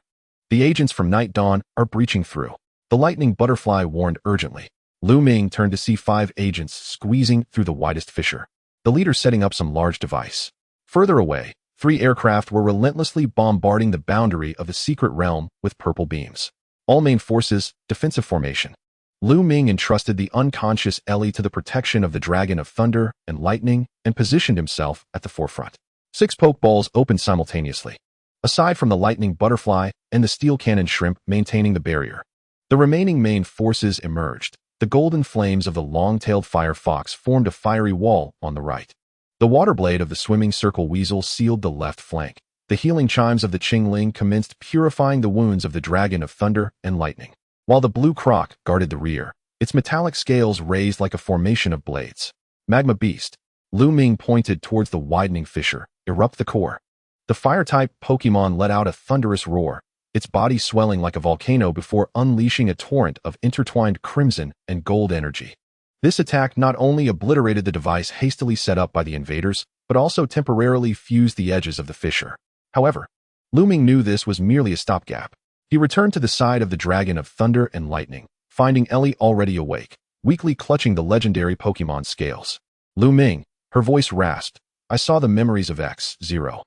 the agents from Night Dawn are breaching through. The Lightning Butterfly warned urgently. Lu Ming turned to see 5 agents squeezing through the widest fissure, the leader setting up some large device. Further away, 3 aircraft were relentlessly bombarding the boundary of the secret realm with purple beams. All main forces, defensive formation. Lu Ming entrusted the unconscious Ellie to the protection of the Dragon of Thunder and Lightning and positioned himself at the forefront. 6 pokeballs opened simultaneously, aside from the Lightning Butterfly and the Steel Cannon Shrimp maintaining the barrier. The remaining main forces emerged. The golden flames of the long-tailed fire fox formed a fiery wall on the right. The water blade of the swimming circle weasel sealed the left flank. The healing chimes of the Qingling commenced purifying the wounds of the Dragon of Thunder and Lightning, while the blue croc guarded the rear, its metallic scales raised like a formation of blades. Magma Beast. Lu Ming pointed towards the widening fissure. Erupt the core. The fire-type Pokémon let out a thunderous roar, its body swelling like a volcano before unleashing a torrent of intertwined crimson and gold energy. This attack not only obliterated the device hastily set up by the invaders, but also temporarily fused the edges of the fissure. However, Lu Ming knew this was merely a stopgap. He returned to the side of the Dragon of Thunder and Lightning, finding Ellie already awake, weakly clutching the legendary Pokémon scales. Lu Ming, her voice rasped, I saw the memories of X0.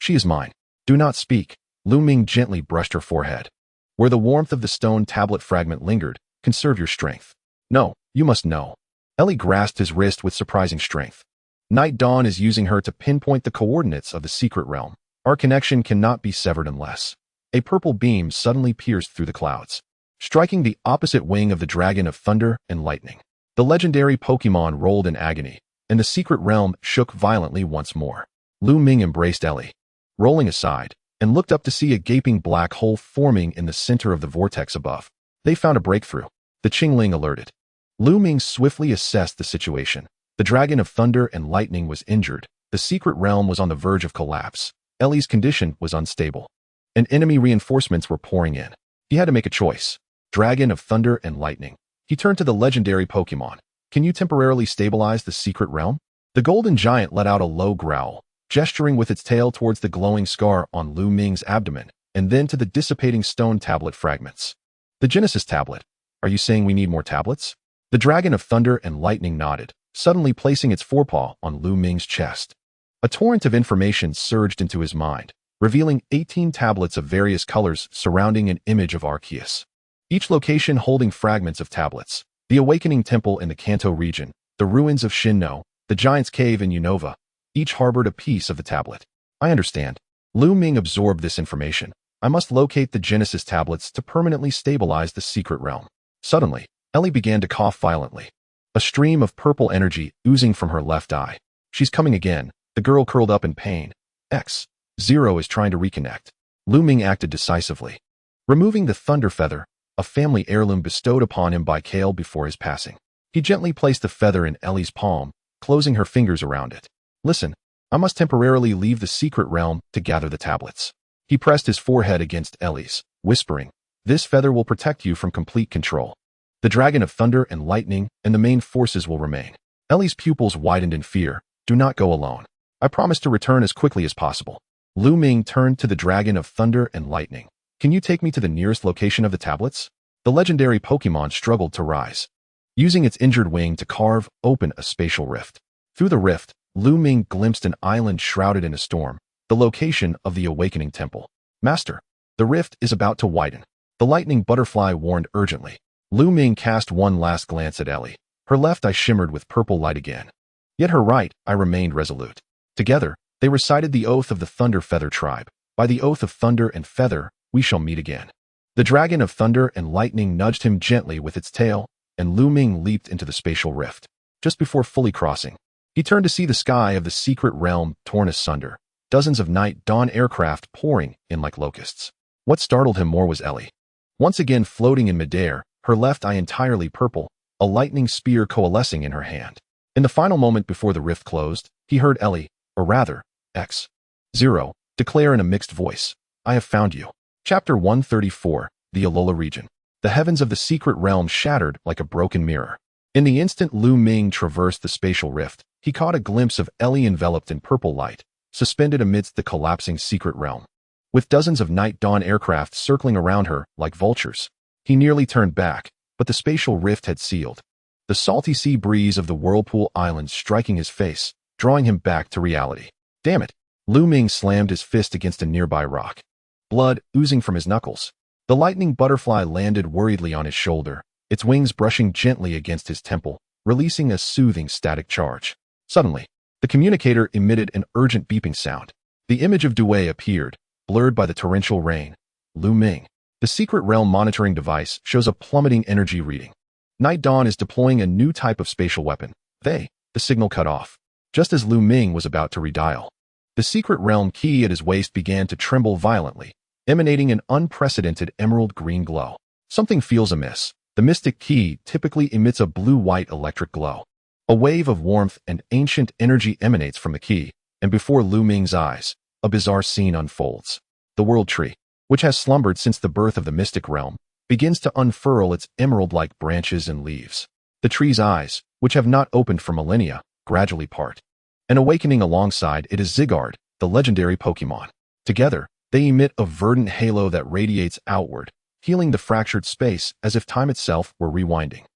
She is mine. Do not speak. Lu Ming gently brushed her forehead. Where the warmth of the stone tablet fragment lingered, conserve your strength. No, you must know. Ellie grasped his wrist with surprising strength. Night Dawn is using her to pinpoint the coordinates of the secret realm. Our connection cannot be severed unless. A purple beam suddenly pierced through the clouds, striking the opposite wing of the Dragon of Thunder and Lightning. The legendary Pokémon rolled in agony, and the secret realm shook violently once more. Lu Ming embraced Ellie, rolling aside, and looked up to see a gaping black hole forming in the center of the vortex above. They found a breakthrough. The Qingling alerted. Lu Ming swiftly assessed the situation. The Dragon of Thunder and Lightning was injured. The secret realm was on the verge of collapse. Ellie's condition was unstable, and enemy reinforcements were pouring in. He had to make a choice. Dragon of Thunder and Lightning. He turned to the legendary Pokémon. Can you temporarily stabilize the secret realm? The golden giant let out a low growl, gesturing with its tail towards the glowing scar on Lu Ming's abdomen, and then to the dissipating stone tablet fragments. The Genesis tablet. Are you saying we need more tablets? The Dragon of Thunder and Lightning nodded, suddenly placing its forepaw on Lu Ming's chest. A torrent of information surged into his mind. revealing 18 tablets of various colors surrounding an image of Arceus. Each location holding fragments of tablets. The Awakening Temple in the Kanto region, the ruins of Shinno, the Giant's Cave in Unova, each harbored a piece of the tablet. I understand. Lu Ming absorbed this information. I must locate the Genesis tablets to permanently stabilize the secret realm. Suddenly, Ellie began to cough violently. A stream of purple energy oozing from her left eye. She's coming again. The girl curled up in pain. X-Zero is trying to reconnect. Lu Ming acted decisively. Removing the Thunder Feather, a family heirloom bestowed upon him by Kale before his passing. He gently placed the feather in Ellie's palm, closing her fingers around it. Listen, I must temporarily leave the secret realm to gather the tablets. He pressed his forehead against Ellie's, whispering, this feather will protect you from complete control. The Dragon of Thunder and Lightning and the main forces will remain. Ellie's pupils widened in fear. Do not go alone. I promise to return as quickly as possible. Lu Ming turned to the Dragon of Thunder and Lightning. Can you take me to the nearest location of the tablets? The legendary Pokémon struggled to rise, using its injured wing to carve open a spatial rift. Through the rift, Lu Ming glimpsed an island shrouded in a storm, the location of the Awakening Temple. Master, the rift is about to widen. The lightning butterfly warned urgently. Lu Ming cast one last glance at Ellie. Her left eye shimmered with purple light again. Yet her right eye remained resolute. Together, they recited the oath of the Thunder Feather tribe. By the oath of Thunder and Feather, we shall meet again. The Dragon of Thunder and Lightning nudged him gently with its tail, and Lu Ming leaped into the spatial rift. Just before fully crossing, he turned to see the sky of the secret realm torn asunder, dozens of night-dawn aircraft pouring in like locusts. What startled him more was Ellie. Once again floating in midair, her left eye entirely purple, a lightning spear coalescing in her hand. In the final moment before the rift closed, he heard Ellie, or rather, X-Zero, declare in a mixed voice, I have found you. Chapter 134, The Alola Region. The heavens of the secret realm shattered like a broken mirror. In the instant Lu Ming traversed the spatial rift, he caught a glimpse of Ellie enveloped in purple light, suspended amidst the collapsing secret realm. With dozens of night-dawn aircraft circling around her like vultures, he nearly turned back, but the spatial rift had sealed. The salty sea breeze of the Whirlpool Islands striking his face, drawing him back to reality. Damn it! Lu Ming slammed his fist against a nearby rock. Blood oozing from his knuckles. The lightning butterfly landed worriedly on his shoulder, its wings brushing gently against his temple, releasing a soothing static charge. Suddenly, the communicator emitted an urgent beeping sound. The image of Dewey appeared, blurred by the torrential rain. Lu Ming. The secret realm monitoring device shows a plummeting energy reading. Night Dawn is deploying a new type of spatial weapon. The signal cut off, just as Lu Ming was about to redial. The secret realm key at his waist began to tremble violently, emanating an unprecedented emerald green glow. Something feels amiss. The mystic key typically emits a blue-white electric glow. A wave of warmth and ancient energy emanates from the key, and before Lu Ming's eyes, a bizarre scene unfolds. The World Tree, which has slumbered since the birth of the mystic realm, begins to unfurl its emerald-like branches and leaves. The tree's eyes, which have not opened for millennia, gradually part. And awakening alongside it is Zygarde, the legendary Pokémon. Together, they emit a verdant halo that radiates outward, healing the fractured space as if time itself were rewinding.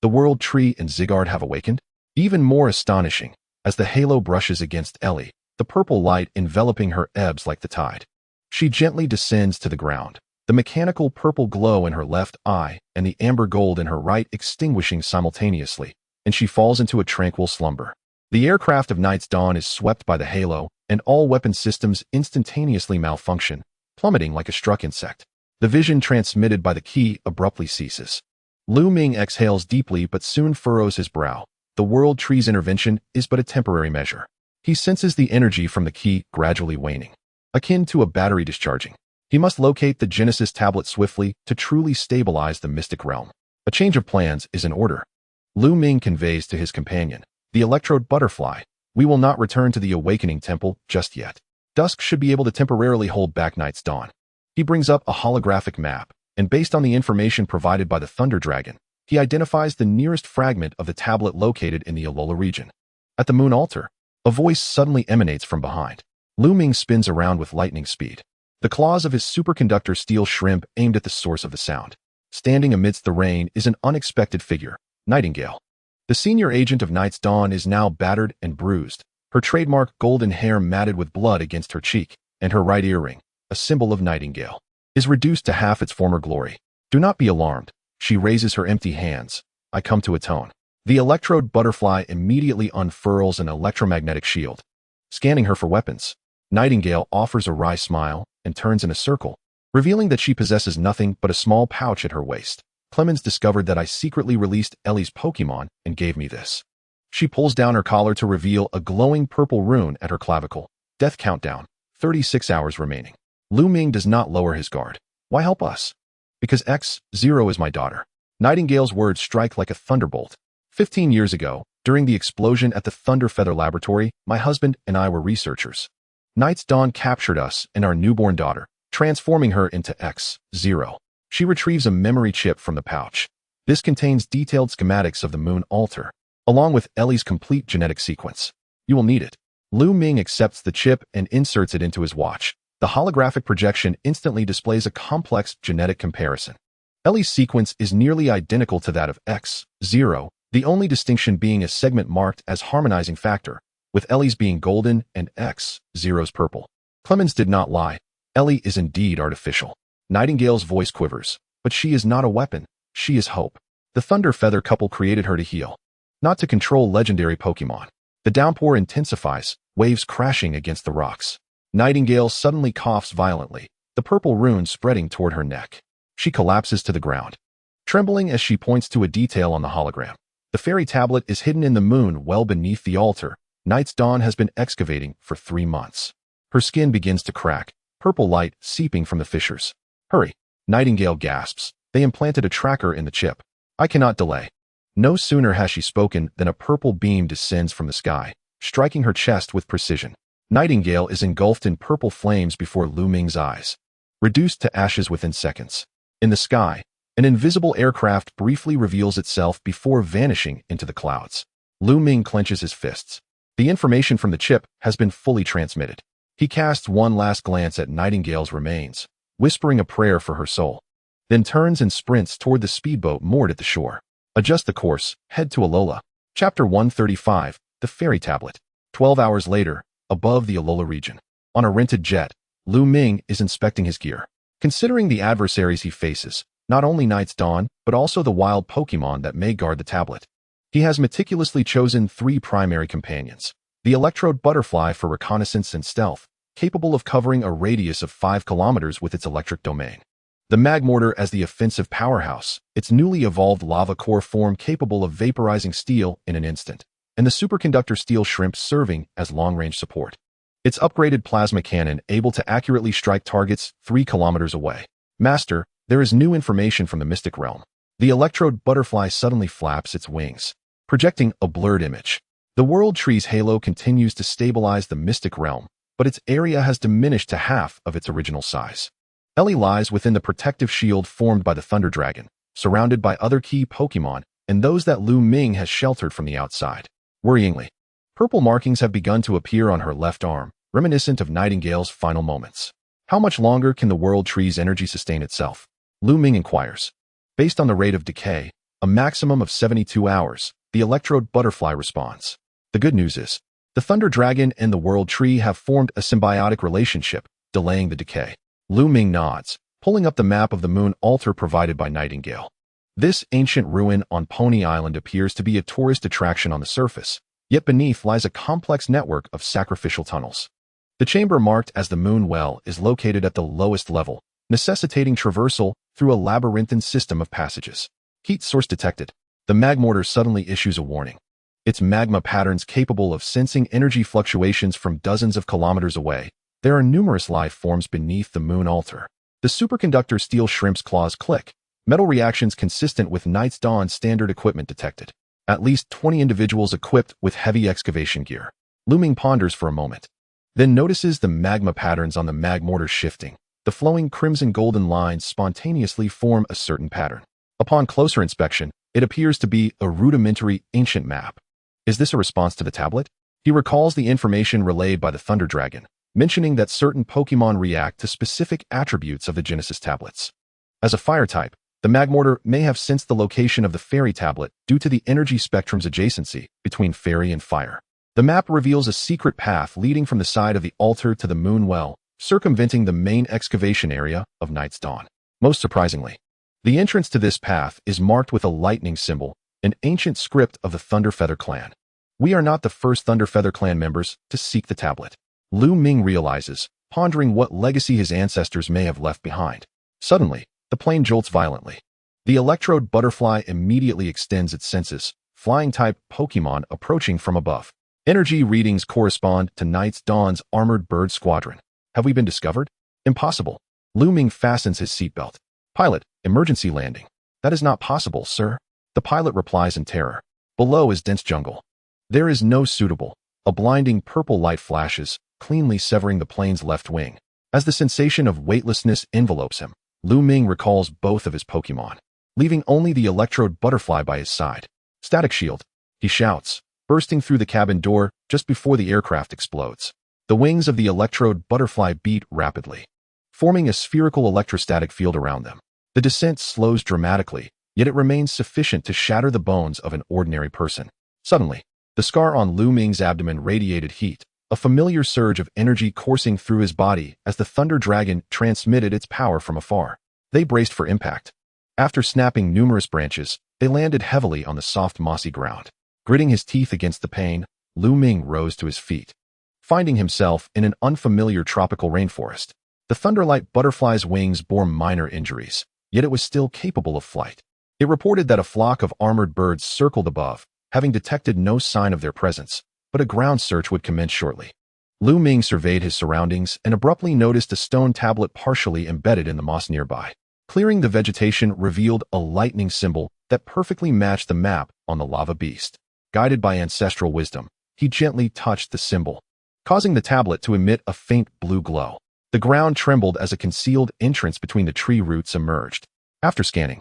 The World Tree and Zygarde have awakened? Even more astonishing, as the halo brushes against Ellie, the purple light enveloping her ebbs like the tide. She gently descends to the ground, the mechanical purple glow in her left eye and the amber gold in her right extinguishing simultaneously, and she falls into a tranquil slumber. The aircraft of Night's Dawn is swept by the halo, and all weapon systems instantaneously malfunction, plummeting like a struck insect. The vision transmitted by the key abruptly ceases. Lu Ming exhales deeply but soon furrows his brow. The World Tree's intervention is but a temporary measure. He senses the energy from the key gradually waning, akin to a battery discharging. He must locate the Genesis tablet swiftly to truly stabilize the mystic realm. A change of plans is in order. Lu Ming conveys to his companion, the Electric-type Butterfly, we will not return to the Awakening Temple just yet. Dusk should be able to temporarily hold back Night's Dawn. He brings up a holographic map, and based on the information provided by the Thunder Dragon, he identifies the nearest fragment of the tablet located in the Alola region. At the Moon Altar, a voice suddenly emanates from behind. Lu Ming spins around with lightning speed. The claws of his Superconductor Steel Shrimp aimed at the source of the sound. Standing amidst the rain is an unexpected figure, Nightingale. The senior agent of Night's Dawn is now battered and bruised, her trademark golden hair matted with blood against her cheek, and her right earring, a symbol of nightingale, is reduced to half its former glory. Do not be alarmed. She raises her empty hands. I come to atone. The electrode butterfly immediately unfurls an electromagnetic shield, scanning her for weapons. Nightingale offers a wry smile and turns in a circle, revealing that she possesses nothing but a small pouch at her waist. Clemens discovered that I secretly released Ellie's Pokémon and gave me this. She pulls down her collar to reveal a glowing purple rune at her clavicle. Death countdown. 36 hours remaining. Lu Ming does not lower his guard. Why help us? Because X0 is my daughter. Nightingale's words strike like a thunderbolt. 15 years ago, during the explosion at the Thunder Feather Laboratory, my husband and I were researchers. Night's Dawn captured us and our newborn daughter, transforming her into X0. She retrieves a memory chip from the pouch. This contains detailed schematics of the moon altar, along with Ellie's complete genetic sequence. You will need it. Lu Ming accepts the chip and inserts it into his watch. The holographic projection instantly displays a complex genetic comparison. Ellie's sequence is nearly identical to that of X0, the only distinction being a segment marked as harmonizing factor, with Ellie's being golden and X0's purple. Clemens did not lie. Ellie is indeed artificial. Nightingale's voice quivers, but she is not a weapon. She is hope. The Thunder Feather couple created her to heal, not to control legendary Pokémon. The downpour intensifies, waves crashing against the rocks. Nightingale suddenly coughs violently, the purple rune spreading toward her neck. She collapses to the ground, trembling as she points to a detail on the hologram. The fairy tablet is hidden in the moon well beneath the altar. Night's Dawn has been excavating for 3 months. Her skin begins to crack, purple light seeping from the fissures. Hurry! Nightingale gasps. They implanted a tracker in the chip. I cannot delay. No sooner has she spoken than a purple beam descends from the sky, striking her chest with precision. Nightingale is engulfed in purple flames before Lu Ming's eyes, reduced to ashes within seconds. In the sky, an invisible aircraft briefly reveals itself before vanishing into the clouds. Lu Ming clenches his fists. The information from the chip has been fully transmitted. He casts one last glance at Nightingale's remains, whispering a prayer for her soul, then turns and sprints toward the speedboat moored at the shore. Adjust the course, head to Alola. Chapter 135, The Fairy Tablet. 12 hours later, above the Alola region. On a rented jet, Lu Ming is inspecting his gear. Considering the adversaries he faces, not only Night's Dawn, but also the wild Pokémon that may guard the tablet, he has meticulously chosen 3 primary companions. The Electrode Butterfly for reconnaissance and stealth, capable of covering a radius of 5 kilometers with its electric domain. The Magmortar as the offensive powerhouse, its newly evolved lava core form capable of vaporizing steel in an instant, and the Superconductor Steel Shrimp serving as long-range support. Its upgraded plasma cannon able to accurately strike targets 3 kilometers away. Master, there is new information from the Mystic Realm. The Electrode Butterfly suddenly flaps its wings, projecting a blurred image. The World Tree's halo continues to stabilize the Mystic Realm, but its area has diminished to half of its original size. Ellie lies within the protective shield formed by the Thunder Dragon, surrounded by other key Pokémon and those that Lu Ming has sheltered from the outside. Worryingly, purple markings have begun to appear on her left arm, reminiscent of Nightingale's final moments. How much longer can the World Tree's energy sustain itself? Lu Ming inquires. Based on the rate of decay, a maximum of 72 hours, the Electrode Butterfly responds. The good news is, the Thunder Dragon and the World Tree have formed a symbiotic relationship, delaying the decay. Lu Ming nods, pulling up the map of the moon altar provided by Nightingale. This ancient ruin on Pony Island appears to be a tourist attraction on the surface, yet beneath lies a complex network of sacrificial tunnels. The chamber marked as the Moon Well is located at the lowest level, necessitating traversal through a labyrinthine system of passages. Heat source detected. The Magmortar suddenly issues a warning. Its magma patterns capable of sensing energy fluctuations from dozens of kilometers away. There are numerous life forms beneath the moon altar. The Superconductor Steel Shrimp's claws click. Metal reactions consistent with Night's Dawn standard equipment detected. At least 20 individuals equipped with heavy excavation gear. Lu Ming ponders for a moment, then notices the magma patterns on the Magmortar shifting. The flowing crimson-golden lines spontaneously form a certain pattern. Upon closer inspection, it appears to be a rudimentary ancient map. Is this a response to the tablet? He recalls the information relayed by the Thunder Dragon, mentioning that certain Pokémon react to specific attributes of the Genesis tablets. As a fire type, the Magmortar may have sensed the location of the Fairy Tablet due to the energy spectrum's adjacency between Fairy and Fire. The map reveals a secret path leading from the side of the altar to the Moon Well, circumventing the main excavation area of Night's Dawn. Most surprisingly, the entrance to this path is marked with a lightning symbol, an ancient script of the Thunderfeather clan. We are not the first Thunderfeather clan members to seek the tablet. Lu Ming realizes, pondering what legacy his ancestors may have left behind. Suddenly, the plane jolts violently. The Electrode Butterfly immediately extends its senses, flying-type Pokémon approaching from above. Energy readings correspond to Night's Dawn's armored bird squadron. Have we been discovered? Impossible. Lu Ming fastens his seatbelt. Pilot, emergency landing. That is not possible, sir. The pilot replies in terror. Below is dense jungle. There is no suitable. A blinding purple light flashes, cleanly severing the plane's left wing. As the sensation of weightlessness envelopes him, Lu Ming recalls both of his Pokémon, leaving only the Electrode Butterfly by his side. Static shield, he shouts, bursting through the cabin door just before the aircraft explodes. The wings of the Electrode Butterfly beat rapidly, forming a spherical electrostatic field around them. The descent slows dramatically, yet it remains sufficient to shatter the bones of an ordinary person. Suddenly, the scar on Lu Ming's abdomen radiated heat, a familiar surge of energy coursing through his body as the Thunder Dragon transmitted its power from afar. They braced for impact. After snapping numerous branches, they landed heavily on the soft mossy ground. Gritting his teeth against the pain, Lu Ming rose to his feet, finding himself in an unfamiliar tropical rainforest. The Thunderlight Butterfly's wings bore minor injuries, yet it was still capable of flight. It reported that a flock of armored birds circled above, having detected no sign of their presence, but a ground search would commence shortly. Lu Ming surveyed his surroundings and abruptly noticed a stone tablet partially embedded in the moss nearby. Clearing the vegetation revealed a lightning symbol that perfectly matched the map on the Lava Beast. Guided by ancestral wisdom, he gently touched the symbol, causing the tablet to emit a faint blue glow. The ground trembled as a concealed entrance between the tree roots emerged. After scanning,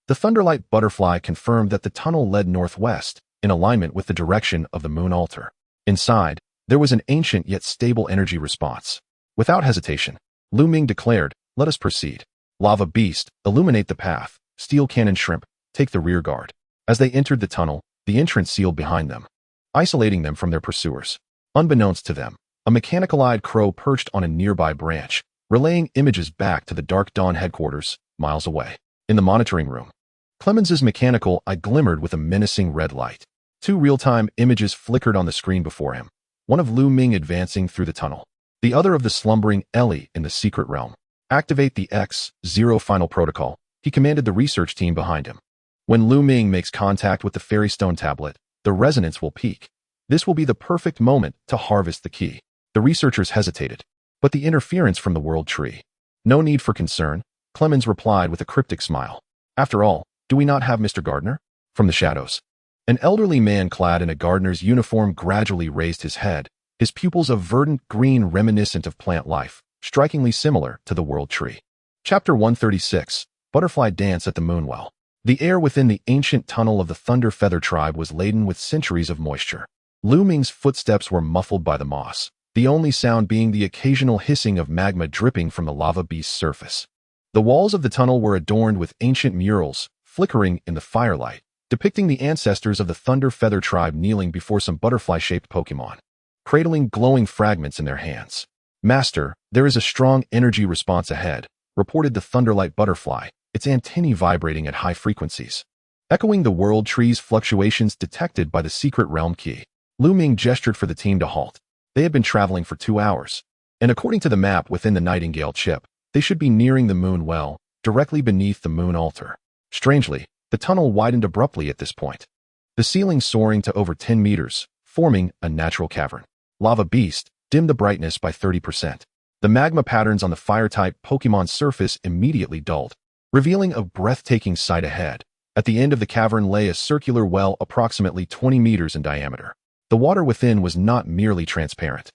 the Thunderlight Butterfly confirmed that the tunnel led northwest, in alignment with the direction of the moon altar. Inside, there was an ancient yet stable energy response. Without hesitation, Lu Ming declared, "Let us proceed. Lava Beast, illuminate the path. Steel Cannon Shrimp, take the rear guard." As they entered the tunnel, the entrance sealed behind them, isolating them from their pursuers. Unbeknownst to them, a mechanical-eyed crow perched on a nearby branch, relaying images back to the Dark Dawn headquarters, miles away. In the monitoring room, Clemens's mechanical eye glimmered with a menacing red light. Two real-time images flickered on the screen before him, one of Lu Ming advancing through the tunnel, the other of the slumbering Ellie in the secret realm. Activate the X-0 final protocol, he commanded the research team behind him. When Lu Ming makes contact with the Fairy Stone tablet, the resonance will peak. This will be the perfect moment to harvest the key. The researchers hesitated, but the interference from the World Tree. No need for concern, Clemens replied with a cryptic smile. After all, do we not have Mr. Gardner? From the shadows, an elderly man clad in a gardener's uniform gradually raised his head, his pupils of verdant green reminiscent of plant life, strikingly similar to the World Tree. Chapter 136, Butterfly Dance at the Moonwell. The air within the ancient tunnel of the Thunder Feather tribe was laden with centuries of moisture. Lu Ming's footsteps were muffled by the moss, the only sound being the occasional hissing of magma dripping from the Lava Beast's surface. The walls of the tunnel were adorned with ancient murals, flickering in the firelight, depicting the ancestors of the Thunder Feather tribe kneeling before some butterfly-shaped Pokémon, cradling glowing fragments in their hands. "Master, there is a strong energy response ahead," reported the Thunderlight Butterfly, its antennae vibrating at high frequencies, echoing the World Tree's fluctuations detected by the secret realm key. Lu Ming gestured for the team to halt. They had been traveling for 2 hours, and according to the map within the Nightingale chip, they should be nearing the moon well, directly beneath the moon altar. Strangely, the tunnel widened abruptly at this point, the ceiling soaring to over 10 meters, forming a natural cavern. Lava Beast dimmed the brightness by 30%. The magma patterns on the fire-type Pokémon's surface immediately dulled, revealing a breathtaking sight ahead. At the end of the cavern lay a circular well approximately 20 meters in diameter. The water within was not merely transparent.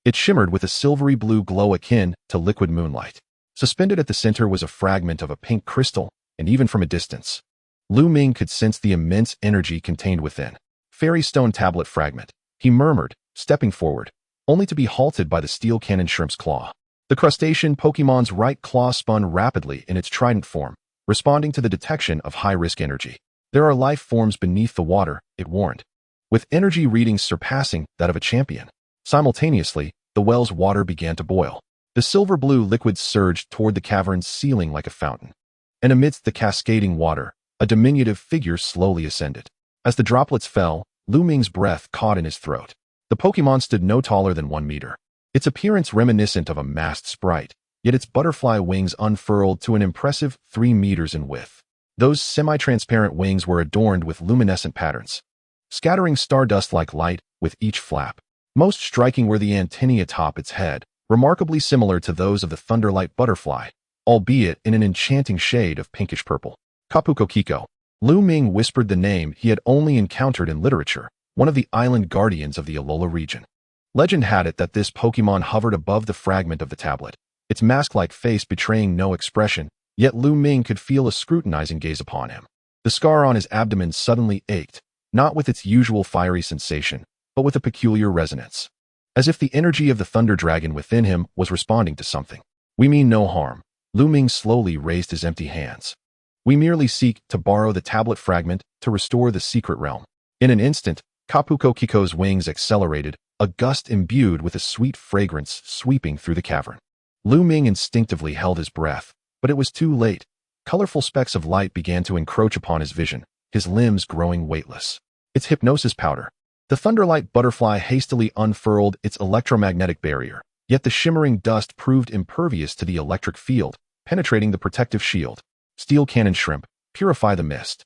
It shimmered with a silvery blue glow akin to liquid moonlight. Suspended at the center was a fragment of a pink crystal, and even from a distance, Lu Ming could sense the immense energy contained within. "Fairy Stone tablet fragment," he murmured, stepping forward, only to be halted by the Steel Cannon Shrimp's claw. The crustacean Pokémon's right claw spun rapidly in its trident form, responding to the detection of high-risk energy. "There are life forms beneath the water," it warned, with energy readings surpassing that of a champion. Simultaneously, the well's water began to boil. The silver-blue liquid surged toward the cavern's ceiling like a fountain. And amidst the cascading water, a diminutive figure slowly ascended. As the droplets fell, Lu Ming's breath caught in his throat. The Pokémon stood no taller than 1 meter. Its appearance reminiscent of a masked sprite, yet its butterfly wings unfurled to an impressive 3 meters in width. Those semi-transparent wings were adorned with luminescent patterns, scattering stardust-like light with each flap. Most striking were the antennae atop its head, remarkably similar to those of the Thunderwing Butterfly, albeit in an enchanting shade of pinkish purple. Kapukokiko. Lu Ming whispered the name he had only encountered in literature, one of the island guardians of the Alola region. Legend had it that this Pokémon hovered above the fragment of the tablet, its mask-like face betraying no expression, yet Lu Ming could feel a scrutinizing gaze upon him. The scar on his abdomen suddenly ached, not with its usual fiery sensation, but with a peculiar resonance, as if the energy of the thunder dragon within him was responding to something. We mean no harm. Lu Ming slowly raised his empty hands. We merely seek to borrow the tablet fragment to restore the secret realm. In an instant, Kapukokiko's wings accelerated, a gust imbued with a sweet fragrance sweeping through the cavern. Lu Ming instinctively held his breath, but it was too late. Colorful specks of light began to encroach upon his vision, his limbs growing weightless. Its hypnosis powder. The Thunderwing Butterfly hastily unfurled its electromagnetic barrier, yet the shimmering dust proved impervious to the electric field, penetrating the protective shield. Steel Cannon Shrimp. Purify the mist.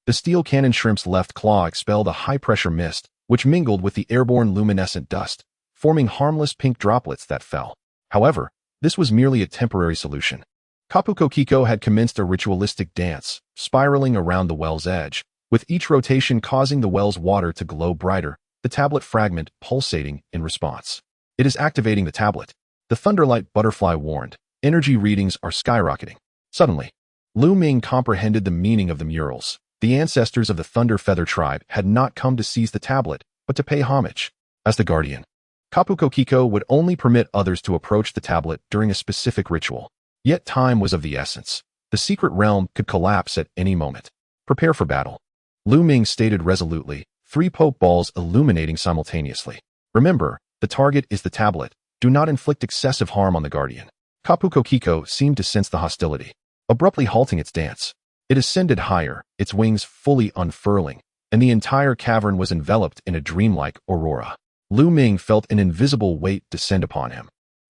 The Steel Cannon Shrimp's left claw expelled a high-pressure mist, which mingled with the airborne luminescent dust, forming harmless pink droplets that fell. However, this was merely a temporary solution. Kapukokiko had commenced a ritualistic dance, spiraling around the well's edge, with each rotation causing the well's water to glow brighter, the tablet fragment pulsating in response. It is activating the tablet. The Thunderwing Butterfly warned. Energy readings are skyrocketing. Suddenly, Lu Ming comprehended the meaning of the murals. The ancestors of the Thunder Feather tribe had not come to seize the tablet, but to pay homage. As the guardian, Kapukokiko would only permit others to approach the tablet during a specific ritual. Yet time was of the essence. The secret realm could collapse at any moment. Prepare for battle. Lu Ming stated resolutely, 3 Pokeballs illuminating simultaneously. Remember, the target is the tablet. Do not inflict excessive harm on the guardian. Kapukokiko seemed to sense the hostility, abruptly halting its dance. It ascended higher, its wings fully unfurling, and the entire cavern was enveloped in a dreamlike aurora. Lu Ming felt an invisible weight descend upon him,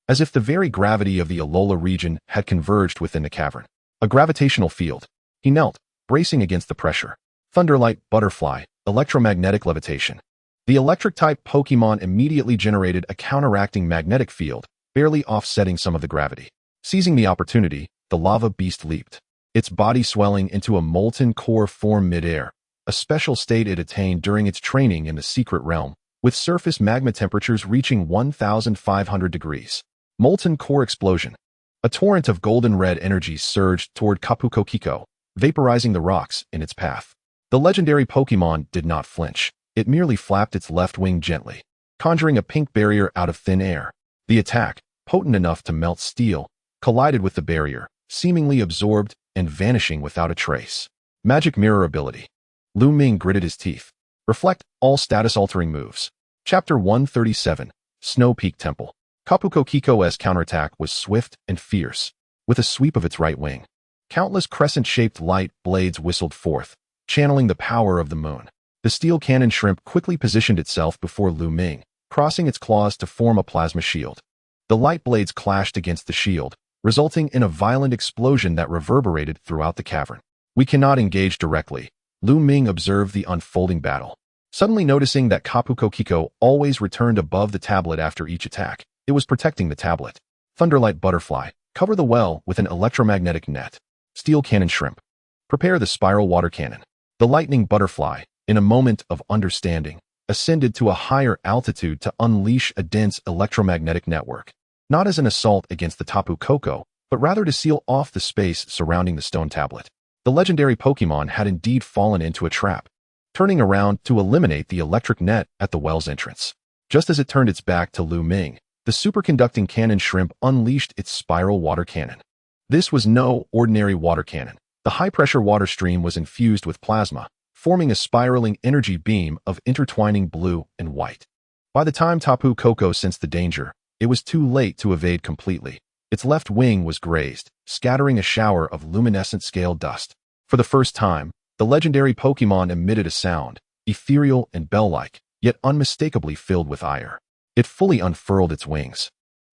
as if the very gravity of the Alola region had converged within the cavern. A gravitational field. He knelt, bracing against the pressure. Thunderwing Butterfly. Electromagnetic levitation. The Electric-type Pokémon immediately generated a counteracting magnetic field, barely offsetting some of the gravity. Seizing the opportunity, the lava beast leaped, its body swelling into a molten core form mid-air, a special state it attained during its training in the secret realm, with surface magma temperatures reaching 1,500 degrees. Molten core explosion. A torrent of golden-red energy surged toward Kapukokiko, vaporizing the rocks in its path. The legendary Pokémon did not flinch. It merely flapped its left wing gently, conjuring a pink barrier out of thin air. The attack, potent enough to melt steel, collided with the barrier, seemingly absorbed and vanishing without a trace. Magic Mirror ability. Lu Ming gritted his teeth. Reflect all status-altering moves. Chapter 137. Snow Peak Temple. Kapukokiko's counterattack was swift and fierce. With a sweep of its right wing, countless crescent-shaped light blades whistled forth, channeling the power of the moon. The Steel Cannon Shrimp quickly positioned itself before Lu Ming, crossing its claws to form a plasma shield. The light blades clashed against the shield, resulting in a violent explosion that reverberated throughout the cavern. We cannot engage directly. Lu Ming observed the unfolding battle, suddenly noticing that Kapukokiko always returned above the tablet after each attack. It was protecting the tablet. Thunderwing Butterfly. Cover the well with an electromagnetic net. Steel Cannon Shrimp. Prepare the spiral water cannon. The Lightning Butterfly, in a moment of understanding, ascended to a higher altitude to unleash a dense electromagnetic network, not as an assault against the Tapu Koko, but rather to seal off the space surrounding the stone tablet. The legendary Pokémon had indeed fallen into a trap, turning around to eliminate the electric net at the well's entrance. Just as it turned its back to Lu Ming, the superconducting cannon shrimp unleashed its spiral water cannon. This was no ordinary water cannon. The high-pressure water stream was infused with plasma, forming a spiraling energy beam of intertwining blue and white. By the time Tapu Koko sensed the danger, it was too late to evade completely. Its left wing was grazed, scattering a shower of luminescent scale dust. For the first time, the legendary Pokémon emitted a sound, ethereal and bell-like, yet unmistakably filled with ire. It fully unfurled its wings,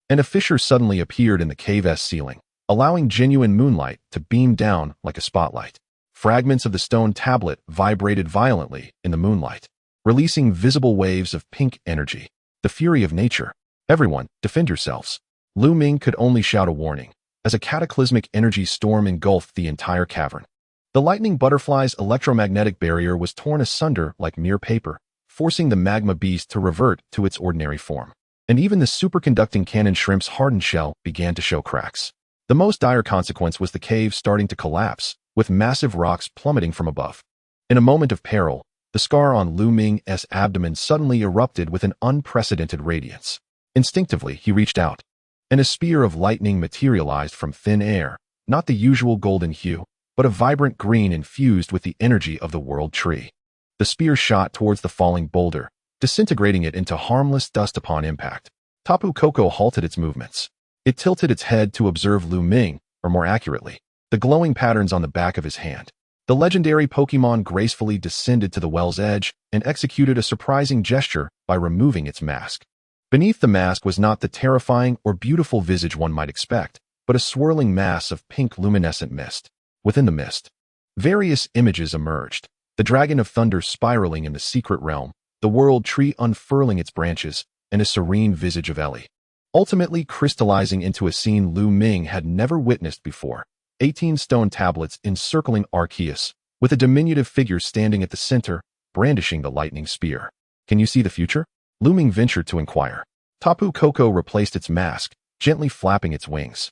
and a fissure suddenly appeared in the cave's ceiling, allowing genuine moonlight to beam down like a spotlight. Fragments of the stone tablet vibrated violently in the moonlight, releasing visible waves of pink energy. The fury of nature. Everyone, defend yourselves. Lu Ming could only shout a warning, as a cataclysmic energy storm engulfed the entire cavern. The lightning butterfly's electromagnetic barrier was torn asunder like mere paper, forcing the Magma Beast to revert to its ordinary form. And even the superconducting cannon shrimp's hardened shell began to show cracks. The most dire consequence was the cave starting to collapse, with massive rocks plummeting from above. In a moment of peril, the scar on Lu Ming's abdomen suddenly erupted with an unprecedented radiance. Instinctively, he reached out, and a spear of lightning materialized from thin air, not the usual golden hue, but a vibrant green infused with the energy of the world tree. The spear shot towards the falling boulder, disintegrating it into harmless dust upon impact. Tapu Koko halted its movements. It tilted its head to observe Lu Ming, or more accurately, the glowing patterns on the back of his hand. The legendary Pokémon gracefully descended to the well's edge and executed a surprising gesture by removing its mask. Beneath the mask was not the terrifying or beautiful visage one might expect, but a swirling mass of pink luminescent mist. Within the mist, various images emerged. The Dragon of Thunder spiraling in the secret realm, the world tree unfurling its branches, and a serene visage of Ellie, ultimately crystallizing into a scene Lu Ming had never witnessed before. 18 stone tablets encircling Arceus, with a diminutive figure standing at the center, brandishing the lightning spear. Can you see the future? Lu Ming ventured to inquire. Tapu Koko replaced its mask, gently flapping its wings,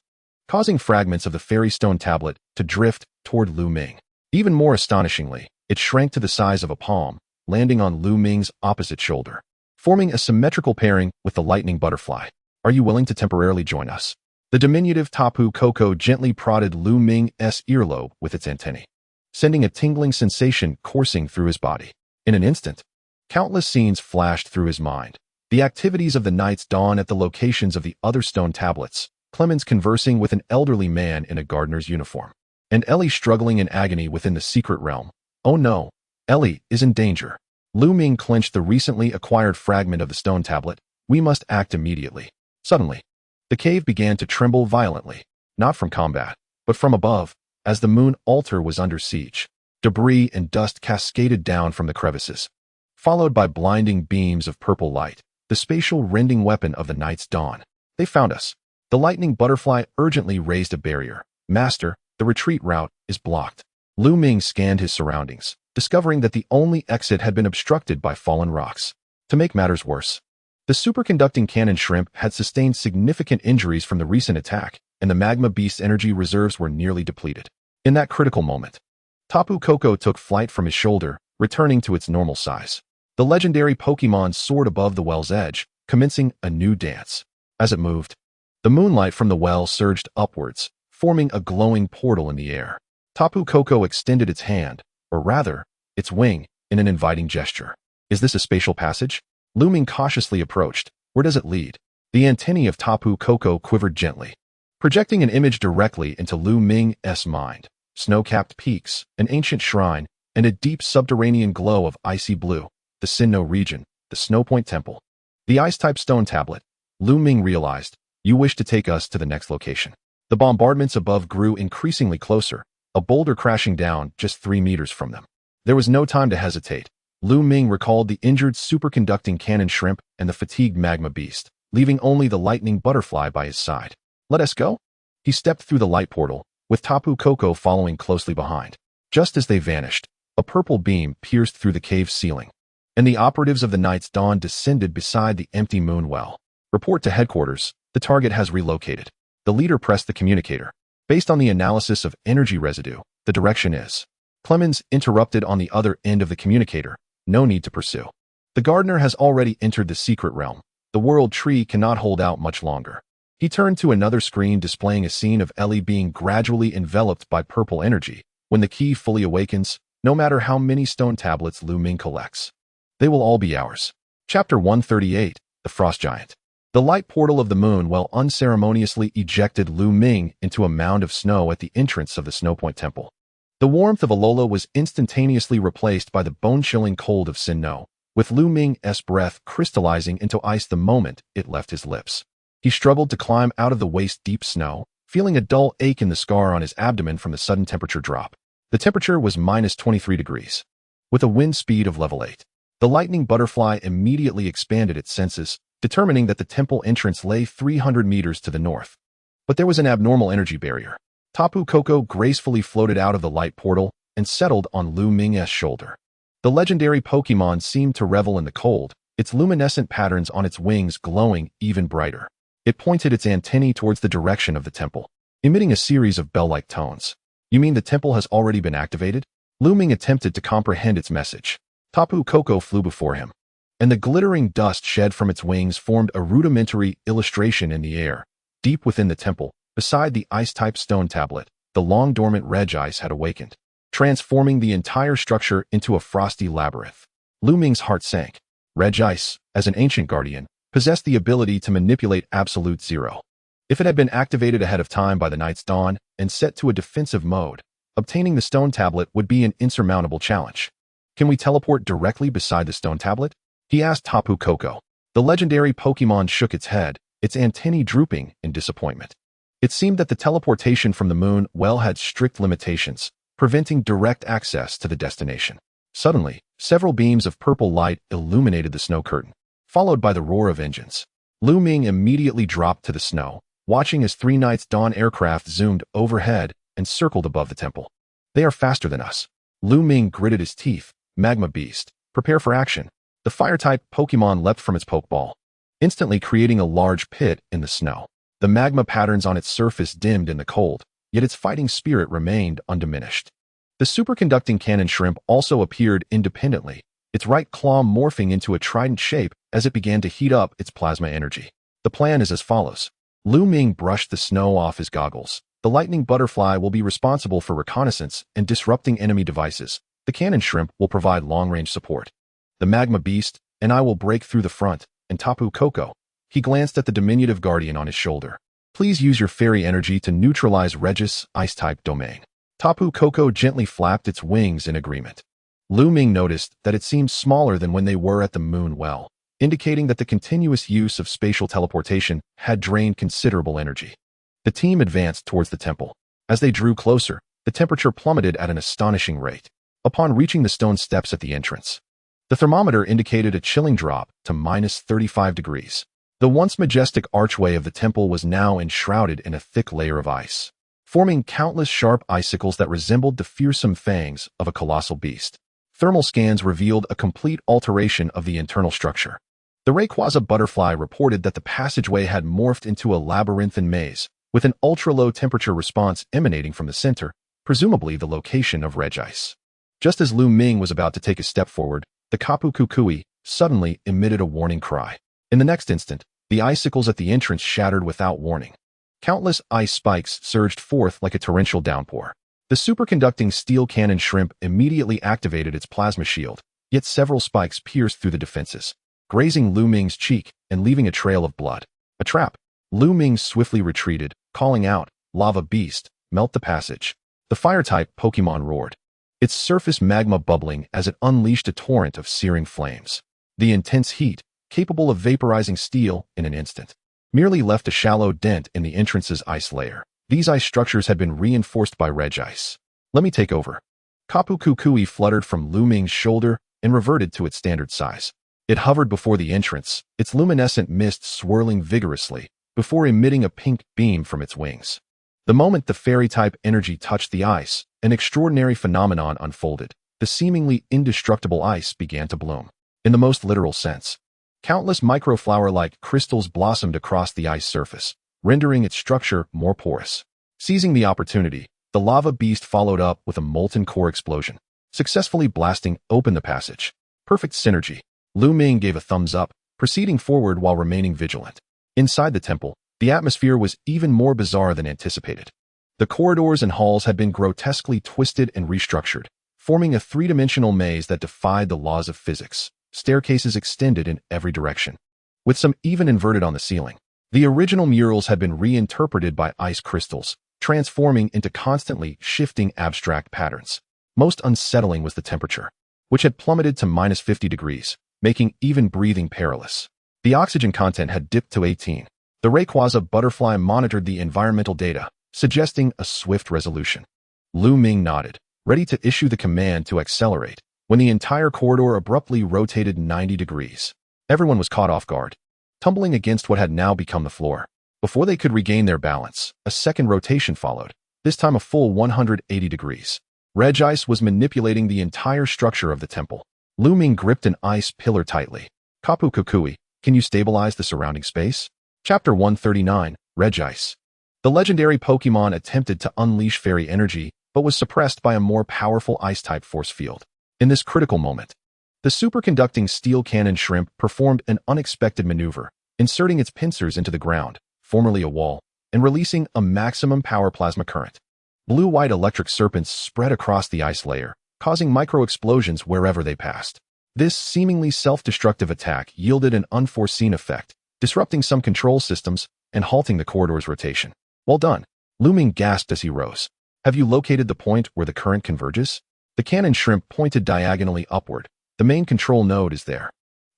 causing fragments of the fairy stone tablet to drift toward Lu Ming. Even more astonishingly, it shrank to the size of a palm, landing on Lu Ming's opposite shoulder, forming a symmetrical pairing with the lightning butterfly. Are you willing to temporarily join us? The diminutive Tapu Koko gently prodded Lu Ming's earlobe with its antennae, sending a tingling sensation coursing through his body. In an instant, countless scenes flashed through his mind. The activities of the Night's Dawn at the locations of the other stone tablets, Clemens conversing with an elderly man in a gardener's uniform, and Ellie struggling in agony within the secret realm. Oh no, Ellie is in danger. Lu Ming clenched the recently acquired fragment of the stone tablet. We must act immediately. Suddenly, the cave began to tremble violently, not from combat, but from above, as the moon altar was under siege. Debris and dust cascaded down from the crevices, followed by blinding beams of purple light, the spatial rending weapon of the Night's Dawn. They found us. The lightning butterfly urgently raised a barrier. Master, the retreat route is blocked. Lu Ming scanned his surroundings, discovering that the only exit had been obstructed by fallen rocks. To make matters worse, the superconducting cannon shrimp had sustained significant injuries from the recent attack, and the Magma Beast's energy reserves were nearly depleted. In that critical moment, Tapu Koko took flight from his shoulder, returning to its normal size. The legendary Pokémon soared above the well's edge, commencing a new dance. As it moved, the moonlight from the well surged upwards, forming a glowing portal in the air. Tapu Koko extended its hand, or rather, its wing, in an inviting gesture. Is this a spatial passage? Lu Ming cautiously approached. Where does it lead? The antennae of Tapu Koko quivered gently, projecting an image directly into Lu Ming's mind. Snow-capped peaks, an ancient shrine, and a deep subterranean glow of icy blue. The Sinnoh region, the Snowpoint Temple. The ice-type stone tablet. Lu Ming realized. You wish to take us to the next location. The bombardments above grew increasingly closer, a boulder crashing down just 3 meters from them. There was no time to hesitate. Lu Ming recalled the injured superconducting cannon shrimp and the fatigued Magma Beast, leaving only the lightning butterfly by his side. Let us go? He stepped through the light portal, with Tapu Koko following closely behind. Just as they vanished, a purple beam pierced through the cave's ceiling, and the operatives of the Night's Dawn descended beside the empty moon well. Report to headquarters. The target has relocated. The leader pressed the communicator. Based on the analysis of energy residue, the direction is. Clemens interrupted on the other end of the communicator. No need to pursue. The gardener has already entered the secret realm. The world tree cannot hold out much longer. He turned to another screen displaying a scene of Ellie being gradually enveloped by purple energy. When the key fully awakens, no matter how many stone tablets Lu Ming collects, they will all be ours. Chapter 138, The Frost Giant. The light portal of the moon well unceremoniously ejected Lu Ming into a mound of snow at the entrance of the Snowpoint Temple. The warmth of Alola was instantaneously replaced by the bone-chilling cold of Sinnoh, with Lu Ming's breath crystallizing into ice the moment it left his lips. He struggled to climb out of the waist-deep snow, feeling a dull ache in the scar on his abdomen from the sudden temperature drop. The temperature was minus 23 degrees. With a wind speed of level 8, the lightning butterfly immediately expanded its senses, determining that the temple entrance lay 300 meters to the north. But there was an abnormal energy barrier. Tapu Koko gracefully floated out of the light portal and settled on Lu Ming's shoulder. The legendary Pokémon seemed to revel in the cold, its luminescent patterns on its wings glowing even brighter. It pointed its antennae towards the direction of the temple, emitting a series of bell-like tones. "You mean the temple has already been activated?" Lu Ming attempted to comprehend its message. Tapu Koko flew before him, and the glittering dust shed from its wings formed a rudimentary illustration in the air. Deep within the temple, beside the ice-type stone tablet, the long-dormant Regice had awakened, transforming the entire structure into a frosty labyrinth. Lu Ming's heart sank. Regice, as an ancient guardian, possessed the ability to manipulate absolute zero. If it had been activated ahead of time by the night's dawn and set to a defensive mode, obtaining the stone tablet would be an insurmountable challenge. "Can we teleport directly beside the stone tablet?" he asked Tapu Koko. The legendary Pokémon shook its head, its antennae drooping in disappointment. It seemed that the teleportation from the moon well had strict limitations, preventing direct access to the destination. Suddenly, several beams of purple light illuminated the snow curtain, followed by the roar of engines. Lu Ming immediately dropped to the snow, watching as 3 Night's Dawn aircraft zoomed overhead and circled above the temple. "They are faster than us." Lu Ming gritted his teeth. "Magma Beast, prepare for action." The fire-type Pokémon leapt from its Pokeball, instantly creating a large pit in the snow. The magma patterns on its surface dimmed in the cold, yet its fighting spirit remained undiminished. The superconducting cannon shrimp also appeared independently, its right claw morphing into a trident shape as it began to heat up its plasma energy. "The plan is as follows." Lu Ming brushed the snow off his goggles. "The lightning butterfly will be responsible for reconnaissance and disrupting enemy devices. The cannon shrimp will provide long-range support. The Magma Beast and I will break through the front." And Tapu Koko, he glanced at the diminutive guardian on his shoulder. "Please use your fairy energy to neutralize Regis' ice-type domain." Tapu Koko gently flapped its wings in agreement. Lu Ming noticed that it seemed smaller than when they were at the moon well, indicating that the continuous use of spatial teleportation had drained considerable energy. The team advanced towards the temple. As they drew closer, the temperature plummeted at an astonishing rate. Upon reaching the stone steps at the entrance, the thermometer indicated a chilling drop to minus 35 degrees. The once majestic archway of the temple was now enshrouded in a thick layer of ice, forming countless sharp icicles that resembled the fearsome fangs of a colossal beast. Thermal scans revealed a complete alteration of the internal structure. The Rayquaza butterfly reported that the passageway had morphed into a labyrinthine maze, with an ultra-low temperature response emanating from the center, presumably the location of Regice. Just as Lu Ming was about to take a step forward, the Kapu Kukui suddenly emitted a warning cry. In the next instant, the icicles at the entrance shattered without warning. Countless ice spikes surged forth like a torrential downpour. The superconducting steel cannon shrimp immediately activated its plasma shield, yet several spikes pierced through the defenses, grazing Lu Ming's cheek and leaving a trail of blood. A trap. Lu Ming swiftly retreated, calling out, "Lava Beast, melt the passage." The fire-type Pokémon roared, its surface magma bubbling as it unleashed a torrent of searing flames. The intense heat, capable of vaporizing steel in an instant, merely left a shallow dent in the entrance's ice layer. These ice structures had been reinforced by Regice. "Let me take over." Kapu Kukui fluttered from Lu Ming's shoulder and reverted to its standard size. It hovered before the entrance, its luminescent mist swirling vigorously, before emitting a pink beam from its wings. The moment the fairy-type energy touched the ice, an extraordinary phenomenon unfolded. The seemingly indestructible ice began to bloom. In the most literal sense, countless microflower-like crystals blossomed across the ice surface, rendering its structure more porous. Seizing the opportunity, the lava beast followed up with a molten core explosion, successfully blasting open the passage. Perfect synergy. Lu Ming gave a thumbs up, proceeding forward while remaining vigilant. Inside the temple, the atmosphere was even more bizarre than anticipated. The corridors and halls had been grotesquely twisted and restructured, forming a three-dimensional maze that defied the laws of physics. Staircases extended in every direction, with some even inverted on the ceiling. The original murals had been reinterpreted by ice crystals, transforming into constantly shifting abstract patterns. Most unsettling was the temperature, which had plummeted to -50 degrees, making even breathing perilous. The oxygen content had dipped to 18. The Rayquaza butterfly monitored the environmental data, suggesting a swift resolution. Lu Ming nodded, ready to issue the command to accelerate, when the entire corridor abruptly rotated 90 degrees. Everyone was caught off guard, tumbling against what had now become the floor. Before they could regain their balance, a second rotation followed, this time a full 180 degrees. Regice was manipulating the entire structure of the temple. Lu Ming gripped an ice pillar tightly. Kapu Kukui, can you stabilize the surrounding space? Chapter 139, Regice. The legendary Pokémon attempted to unleash fairy energy, but was suppressed by a more powerful ice-type force field. In this critical moment, the superconducting steel cannon shrimp performed an unexpected maneuver, inserting its pincers into the ground, formerly a wall, and releasing a maximum power plasma current. Blue-white electric serpents spread across the ice layer, causing micro-explosions wherever they passed. This seemingly self-destructive attack yielded an unforeseen effect, disrupting some control systems and halting the corridor's rotation. Well done, Lu Ming gasped as he rose. Have you located the point where the current converges? The cannon shrimp pointed diagonally upward. The main control node is there.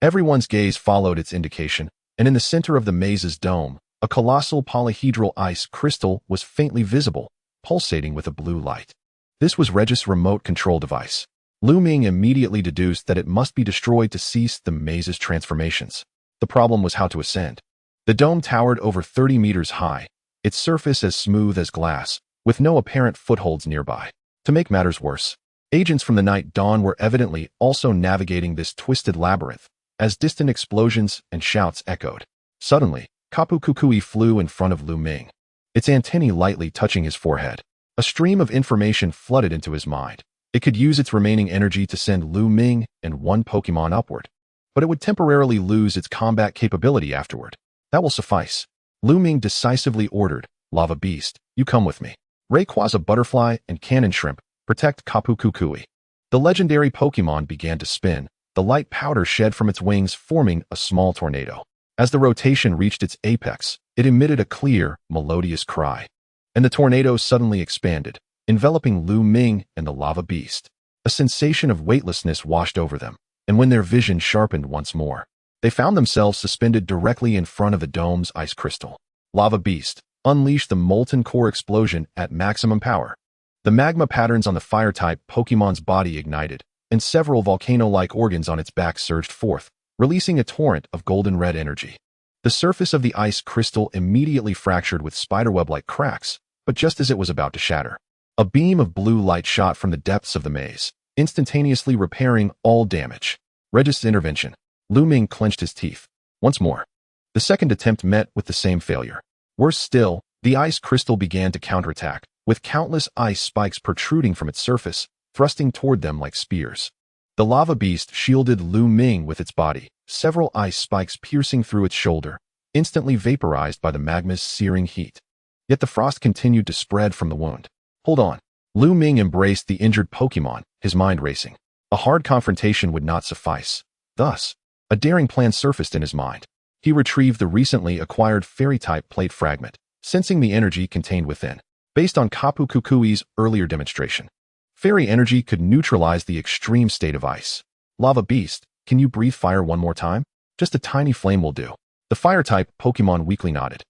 Everyone's gaze followed its indication, and in the center of the maze's dome, a colossal polyhedral ice crystal was faintly visible, pulsating with a blue light. This was Regis' remote control device. Lu Ming immediately deduced that it must be destroyed to cease the maze's transformations. The problem was how to ascend. The dome towered over 30 meters high, its surface as smooth as glass, with no apparent footholds nearby. To make matters worse, agents from the Night Dawn were evidently also navigating this twisted labyrinth, as distant explosions and shouts echoed. Suddenly, Kapu Kukui flew in front of Lu Ming, its antennae lightly touching his forehead. A stream of information flooded into his mind. It could use its remaining energy to send Lu Ming and one Pokémon upward, but it would temporarily lose its combat capability afterward. That will suffice. Lu Ming decisively ordered, Lava Beast, you come with me. Rayquaza Butterfly and Cannon Shrimp, protect Kapu Kukui. The legendary Pokémon began to spin, the light powder shed from its wings forming a small tornado. As the rotation reached its apex, it emitted a clear, melodious cry, and the tornado suddenly expanded, enveloping Lu Ming and the Lava Beast. A sensation of weightlessness washed over them, and when their vision sharpened once more, they found themselves suspended directly in front of the dome's ice crystal. Lava Beast, unleash the molten core explosion at maximum power. The magma patterns on the fire-type Pokémon's body ignited, and several volcano-like organs on its back surged forth, releasing a torrent of golden-red energy. The surface of the ice crystal immediately fractured with spiderweb-like cracks, but just as it was about to shatter, a beam of blue light shot from the depths of the maze, instantaneously repairing all damage. Regis' intervention. Lu Ming clenched his teeth. Once more. The second attempt met with the same failure. Worse still, the ice crystal began to counterattack, with countless ice spikes protruding from its surface, thrusting toward them like spears. The Lava Beast shielded Lu Ming with its body, several ice spikes piercing through its shoulder, instantly vaporized by the magma's searing heat. Yet the frost continued to spread from the wound. Hold on. Lu Ming embraced the injured Pokémon, his mind racing. A hard confrontation would not suffice. Thus, a daring plan surfaced in his mind. He retrieved the recently acquired fairy-type plate fragment, sensing the energy contained within. Based on Kapu Kukui's earlier demonstration, fairy energy could neutralize the extreme state of ice. Lava Beast, can you breathe fire one more time? Just a tiny flame will do. The fire-type Pokémon weakly nodded.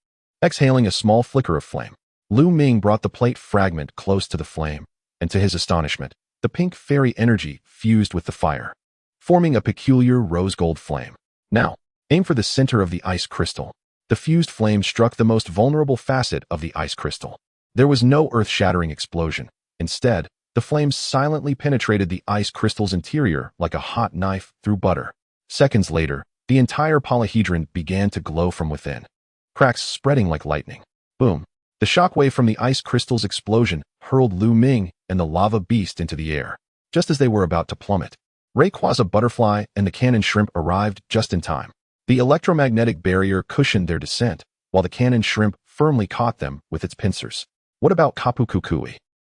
Exhaling a small flicker of flame, Lu Ming brought the plate fragment close to the flame, and to his astonishment, the pink fairy energy fused with the fire, forming a peculiar rose-gold flame. Now, aim for the center of the ice crystal. The fused flame struck the most vulnerable facet of the ice crystal. There was no earth-shattering explosion. Instead, the flames silently penetrated the ice crystal's interior like a hot knife through butter. Seconds later, the entire polyhedron began to glow from within, cracks spreading like lightning. Boom! The shockwave from the ice crystal's explosion hurled Lu Ming and the Lava Beast into the air. Just as they were about to plummet, Rayquaza Butterfly and the Cannon Shrimp arrived just in time. The electromagnetic barrier cushioned their descent, while the Cannon Shrimp firmly caught them with its pincers. What about Kapu Kukui?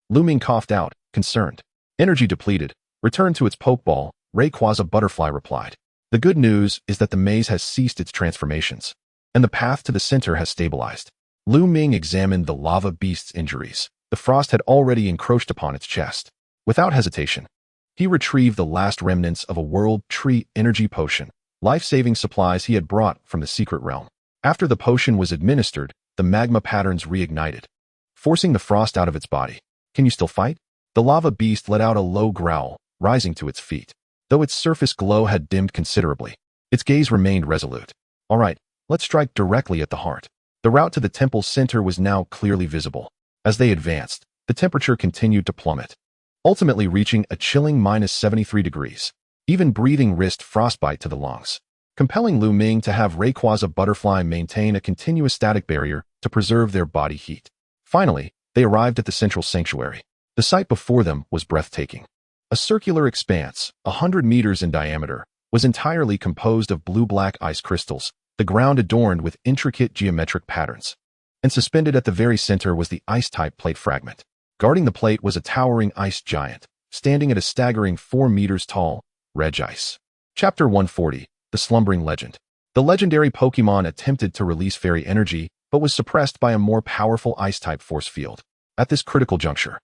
Lu Ming coughed out, concerned. Energy depleted. Return to its Pokeball, Rayquaza Butterfly replied. The good news is that the maze has ceased its transformations, and the path to the center has stabilized. Lu Ming examined the lava beast's injuries. The frost had already encroached upon its chest. Without hesitation, he retrieved the last remnants of a world tree energy potion, life-saving supplies he had brought from the secret realm. After the potion was administered, the magma patterns reignited, forcing the frost out of its body. Can you still fight? The lava beast let out a low growl, rising to its feet. Though its surface glow had dimmed considerably, its gaze remained resolute. All right, let's strike directly at the heart. The route to the temple's center was now clearly visible. As they advanced, the temperature continued to plummet, ultimately reaching a chilling -73 degrees. Even breathing risked frostbite to the lungs, compelling Lu Ming to have Rayquaza Butterfly maintain a continuous static barrier to preserve their body heat. Finally, they arrived at the central sanctuary. The sight before them was breathtaking. A circular expanse, 100 meters in diameter, was entirely composed of blue-black ice crystals, the ground adorned with intricate geometric patterns. And suspended at the very center was the ice-type plate fragment. Guarding the plate was a towering ice giant, standing at a staggering 4 meters tall, Regice. Chapter 140, The Slumbering Legend. The legendary Pokémon attempted to release fairy energy, but was suppressed by a more powerful ice-type force field. At this critical juncture,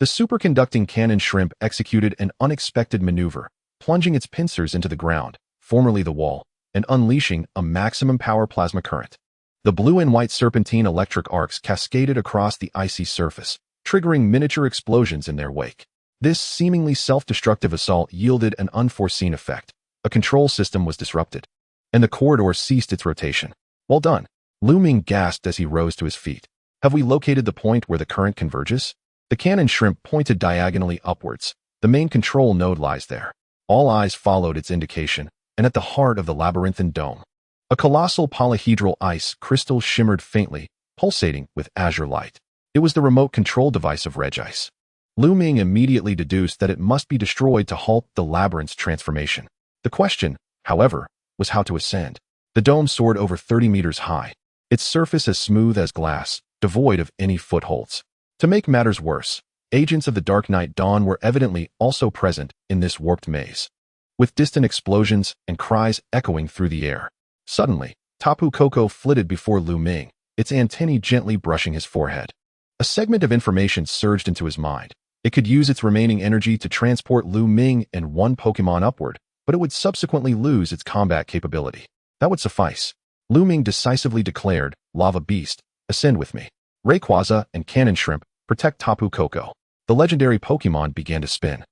the superconducting cannon shrimp executed an unexpected maneuver, plunging its pincers into the ground, formerly the wall, and unleashing a maximum power plasma current. The blue and white serpentine electric arcs cascaded across the icy surface, triggering miniature explosions in their wake. This seemingly self-destructive assault yielded an unforeseen effect. A control system was disrupted, and the corridor ceased its rotation. Well done. Lu Ming gasped as he rose to his feet. Have we located the point where the current converges? The cannon shrimp pointed diagonally upwards. The main control node lies there. All eyes followed its indication, and at the heart of the labyrinthine dome, a colossal polyhedral ice crystal shimmered faintly, pulsating with azure light. It was the remote control device of Regice. Lu Ming immediately deduced that it must be destroyed to halt the labyrinth's transformation. The question, however, was how to ascend. The dome soared over 30 meters high, its surface as smooth as glass, devoid of any footholds. To make matters worse, agents of the Dark Knight Dawn were evidently also present in this warped maze, with distant explosions and cries echoing through the air. Suddenly, Tapu Koko flitted before Lu Ming, its antennae gently brushing his forehead. A segment of information surged into his mind. It could use its remaining energy to transport Lu Ming and one Pokémon upward, but it would subsequently lose its combat capability. That would suffice. Lu Ming decisively declared, Lava Beast, ascend with me. Rayquaza and Cannon Shrimp, protect Tapu Koko. The legendary Pokémon began to spin,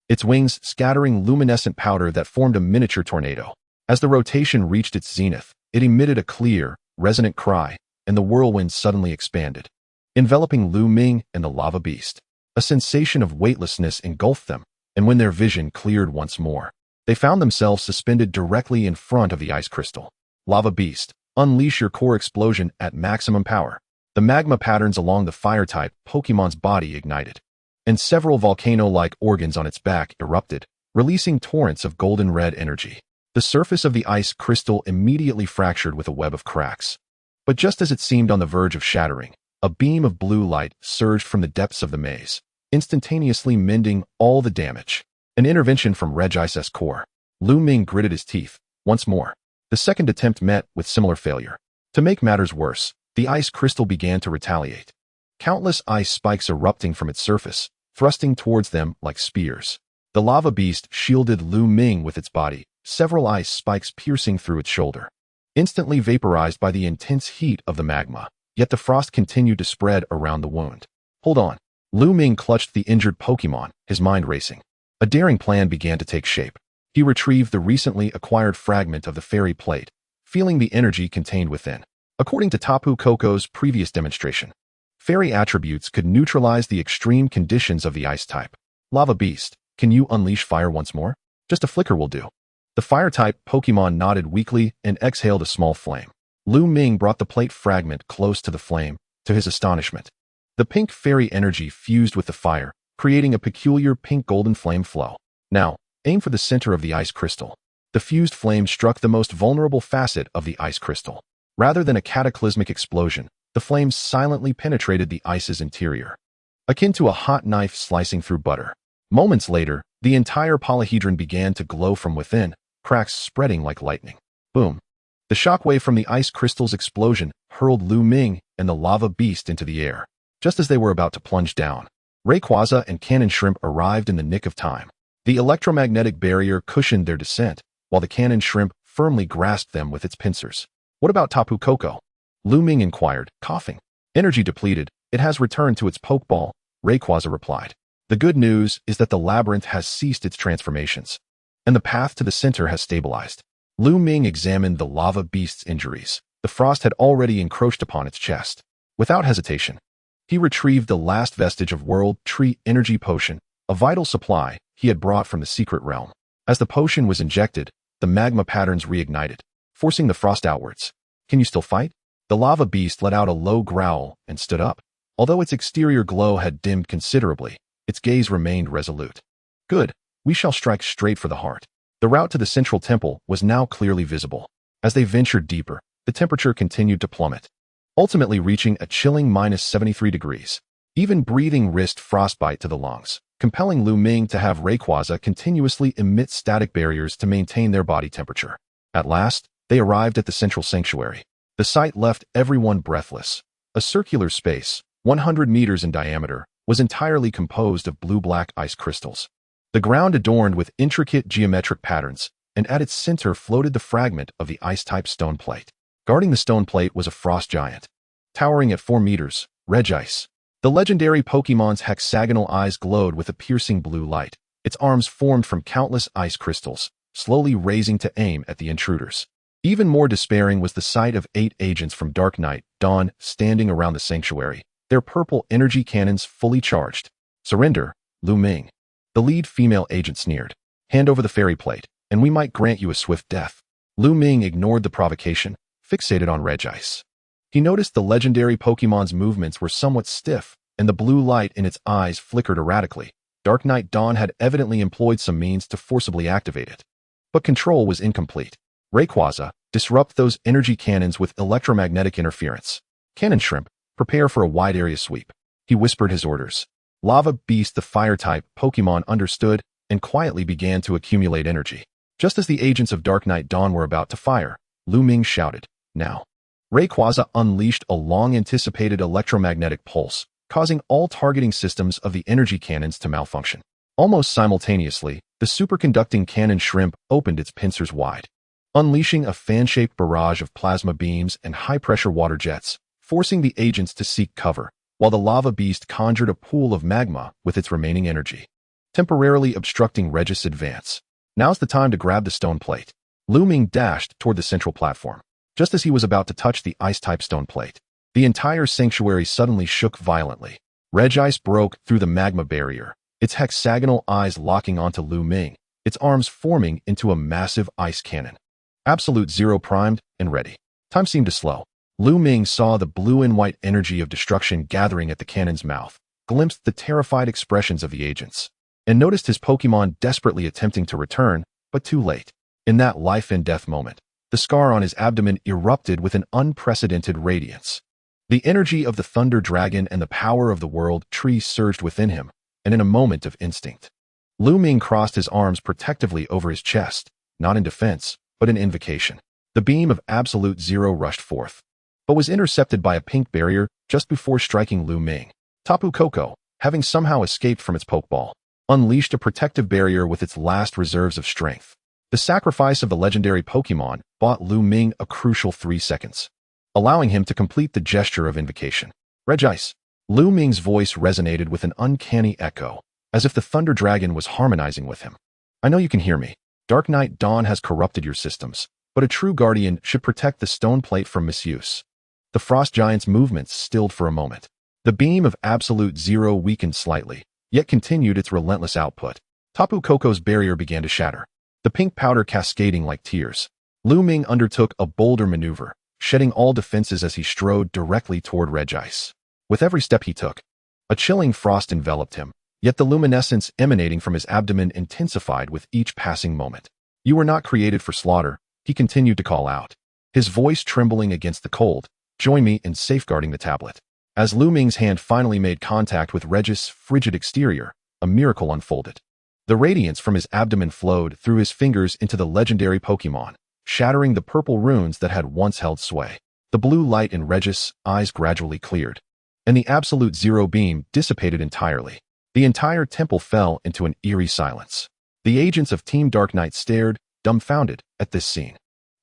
its wings scattering luminescent powder that formed a miniature tornado. As the rotation reached its zenith, it emitted a clear, resonant cry, and the whirlwind suddenly expanded, enveloping Lu Ming and the Lava Beast. A sensation of weightlessness engulfed them, and when their vision cleared once more, they found themselves suspended directly in front of the ice crystal. Lava Beast, unleash your core explosion at maximum power. The magma patterns along the fire-type Pokémon's body ignited, and several volcano-like organs on its back erupted, releasing torrents of golden red energy. The surface of the ice crystal immediately fractured with a web of cracks. But just as it seemed on the verge of shattering, a beam of blue light surged from the depths of the maze, instantaneously mending all the damage. An intervention from Regice's core. Lu Ming gritted his teeth. Once more, the second attempt met with similar failure. To make matters worse, the ice crystal began to retaliate. Countless ice spikes erupting from its surface, thrusting towards them like spears. The Lava Beast shielded Lu Ming with its body, several ice spikes piercing through its shoulder, instantly vaporized by the intense heat of the magma. Yet the frost continued to spread around the wound. Hold on. Lu Ming clutched the injured Pokémon, his mind racing. A daring plan began to take shape. He retrieved the recently acquired fragment of the fairy plate, feeling the energy contained within. According to Tapu Koko's previous demonstration, fairy attributes could neutralize the extreme conditions of the ice type. Lava Beast, can you unleash fire once more? Just a flicker will do. The fire-type Pokémon nodded weakly and exhaled a small flame. Lu Ming brought the plate fragment close to the flame, to his astonishment. The pink fairy energy fused with the fire, creating a peculiar pink-golden flame flow. Now, aim for the center of the ice crystal. The fused flame struck the most vulnerable facet of the ice crystal. Rather than a cataclysmic explosion, the flames silently penetrated the ice's interior, akin to a hot knife slicing through butter. Moments later, the entire polyhedron began to glow from within, cracks spreading like lightning. Boom. The shockwave from the ice crystal's explosion hurled Lu Ming and the lava beast into the air. Just as they were about to plunge down, Rayquaza and Cannon Shrimp arrived in the nick of time. The electromagnetic barrier cushioned their descent, while the Cannon Shrimp firmly grasped them with its pincers. What about Tapu Koko? Lu Ming inquired, coughing. Energy depleted, it has returned to its Pokeball, Rayquaza replied. The good news is that the labyrinth has ceased its transformations, and the path to the center has stabilized. Lu Ming examined the lava beast's injuries. The frost had already encroached upon its chest. Without hesitation, he retrieved the last vestige of World Tree Energy Potion, a vital supply he had brought from the secret realm. As the potion was injected, the magma patterns reignited, forcing the frost outwards. Can you still fight? The lava beast let out a low growl and stood up. Although its exterior glow had dimmed considerably, its gaze remained resolute. Good, we shall strike straight for the heart. The route to the central temple was now clearly visible. As they ventured deeper, the temperature continued to plummet, ultimately reaching a chilling -73 degrees. Even breathing risked frostbite to the lungs, compelling Lu Ming to have Rayquaza continuously emit static barriers to maintain their body temperature. At last, they arrived at the central sanctuary. The sight left everyone breathless. A circular space, 100 meters in diameter, was entirely composed of blue-black ice crystals. The ground adorned with intricate geometric patterns, and at its center floated the fragment of the ice-type stone plate. Guarding the stone plate was a frost giant, towering at 4 meters, Regice. The legendary Pokémon's hexagonal eyes glowed with a piercing blue light. Its arms formed from countless ice crystals, slowly raising to aim at the intruders. Even more despairing was the sight of 8 agents from Dark Knight Dawn standing around the sanctuary, their purple energy cannons fully charged. Surrender, Lu Ming. The lead female agent sneered. Hand over the fairy plate, and we might grant you a swift death. Lu Ming ignored the provocation, fixated on Regice. He noticed the legendary Pokémon's movements were somewhat stiff, and the blue light in its eyes flickered erratically. Dark Knight Dawn had evidently employed some means to forcibly activate it. But control was incomplete. Rayquaza, disrupt those energy cannons with electromagnetic interference. Cannon Shrimp, prepare for a wide-area sweep. He whispered his orders. Lava Beast, the fire-type Pokémon, understood and quietly began to accumulate energy. Just as the agents of Dark Knight Dawn were about to fire, Lu Ming shouted, now. Rayquaza unleashed a long-anticipated electromagnetic pulse, causing all targeting systems of the energy cannons to malfunction. Almost simultaneously, the superconducting Cannon Shrimp opened its pincers wide, unleashing a fan-shaped barrage of plasma beams and high-pressure water jets, forcing the agents to seek cover, while the lava beast conjured a pool of magma with its remaining energy, temporarily obstructing Regice's advance. Now's the time to grab the stone plate. Lu Ming dashed toward the central platform. Just as he was about to touch the ice-type stone plate, the entire sanctuary suddenly shook violently. Regice broke through the magma barrier, its hexagonal eyes locking onto Lu Ming, its arms forming into a massive ice cannon. Absolute Zero primed and ready. Time seemed to slow. Lu Ming saw the blue and white energy of destruction gathering at the cannon's mouth, glimpsed the terrified expressions of the agents, and noticed his Pokémon desperately attempting to return, but too late. In that life-and-death moment, the scar on his abdomen erupted with an unprecedented radiance. The energy of the Thunder Dragon and the power of the World Tree surged within him, and in a moment of instinct, Lu Ming crossed his arms protectively over his chest, not in defense, but in invocation. The beam of Absolute Zero rushed forth, but was intercepted by a pink barrier just before striking Lu Ming. Tapu Koko, having somehow escaped from its Pokeball, unleashed a protective barrier with its last reserves of strength. The sacrifice of the legendary Pokémon bought Lu Ming a crucial 3 seconds, allowing him to complete the gesture of invocation. Regice. Lu Ming's voice resonated with an uncanny echo, as if the Thunder Dragon was harmonizing with him. I know you can hear me. Dark Knight Dawn has corrupted your systems, but a true guardian should protect the stone plate from misuse. The Frost Giant's movements stilled for a moment. The beam of Absolute Zero weakened slightly, yet continued its relentless output. Tapu Koko's barrier began to shatter, the pink powder cascading like tears. Lu Ming undertook a bolder maneuver, shedding all defenses as he strode directly toward Regice. With every step he took, a chilling frost enveloped him, yet the luminescence emanating from his abdomen intensified with each passing moment. You were not created for slaughter, he continued to call out, his voice trembling against the cold. Join me in safeguarding the tablet. As Lu Ming's hand finally made contact with Regice's frigid exterior, a miracle unfolded. The radiance from his abdomen flowed through his fingers into the legendary Pokémon, shattering the purple runes that had once held sway. The blue light in Regis' eyes gradually cleared, and the absolute zero beam dissipated entirely. The entire temple fell into an eerie silence. The agents of Team Dark Knight stared, dumbfounded, at this scene.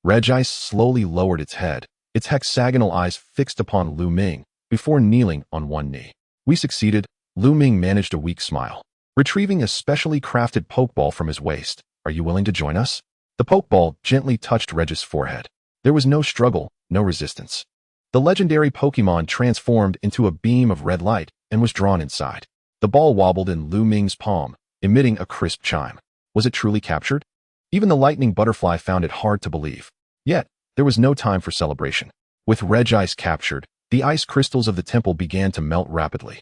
Regis slowly lowered its head, its hexagonal eyes fixed upon Lu Ming, before kneeling on one knee. "We succeeded," Lu Ming managed a weak smile. Retrieving a specially crafted Pokeball from his waist, "Are you willing to join us?" The Pokeball gently touched Regis' forehead. There was no struggle, no resistance. The legendary Pokémon transformed into a beam of red light and was drawn inside. The ball wobbled in Lu Ming's palm, emitting a crisp chime. Was it truly captured? Even the lightning butterfly found it hard to believe. Yet, there was no time for celebration. With Regis captured, the ice crystals of the temple began to melt rapidly.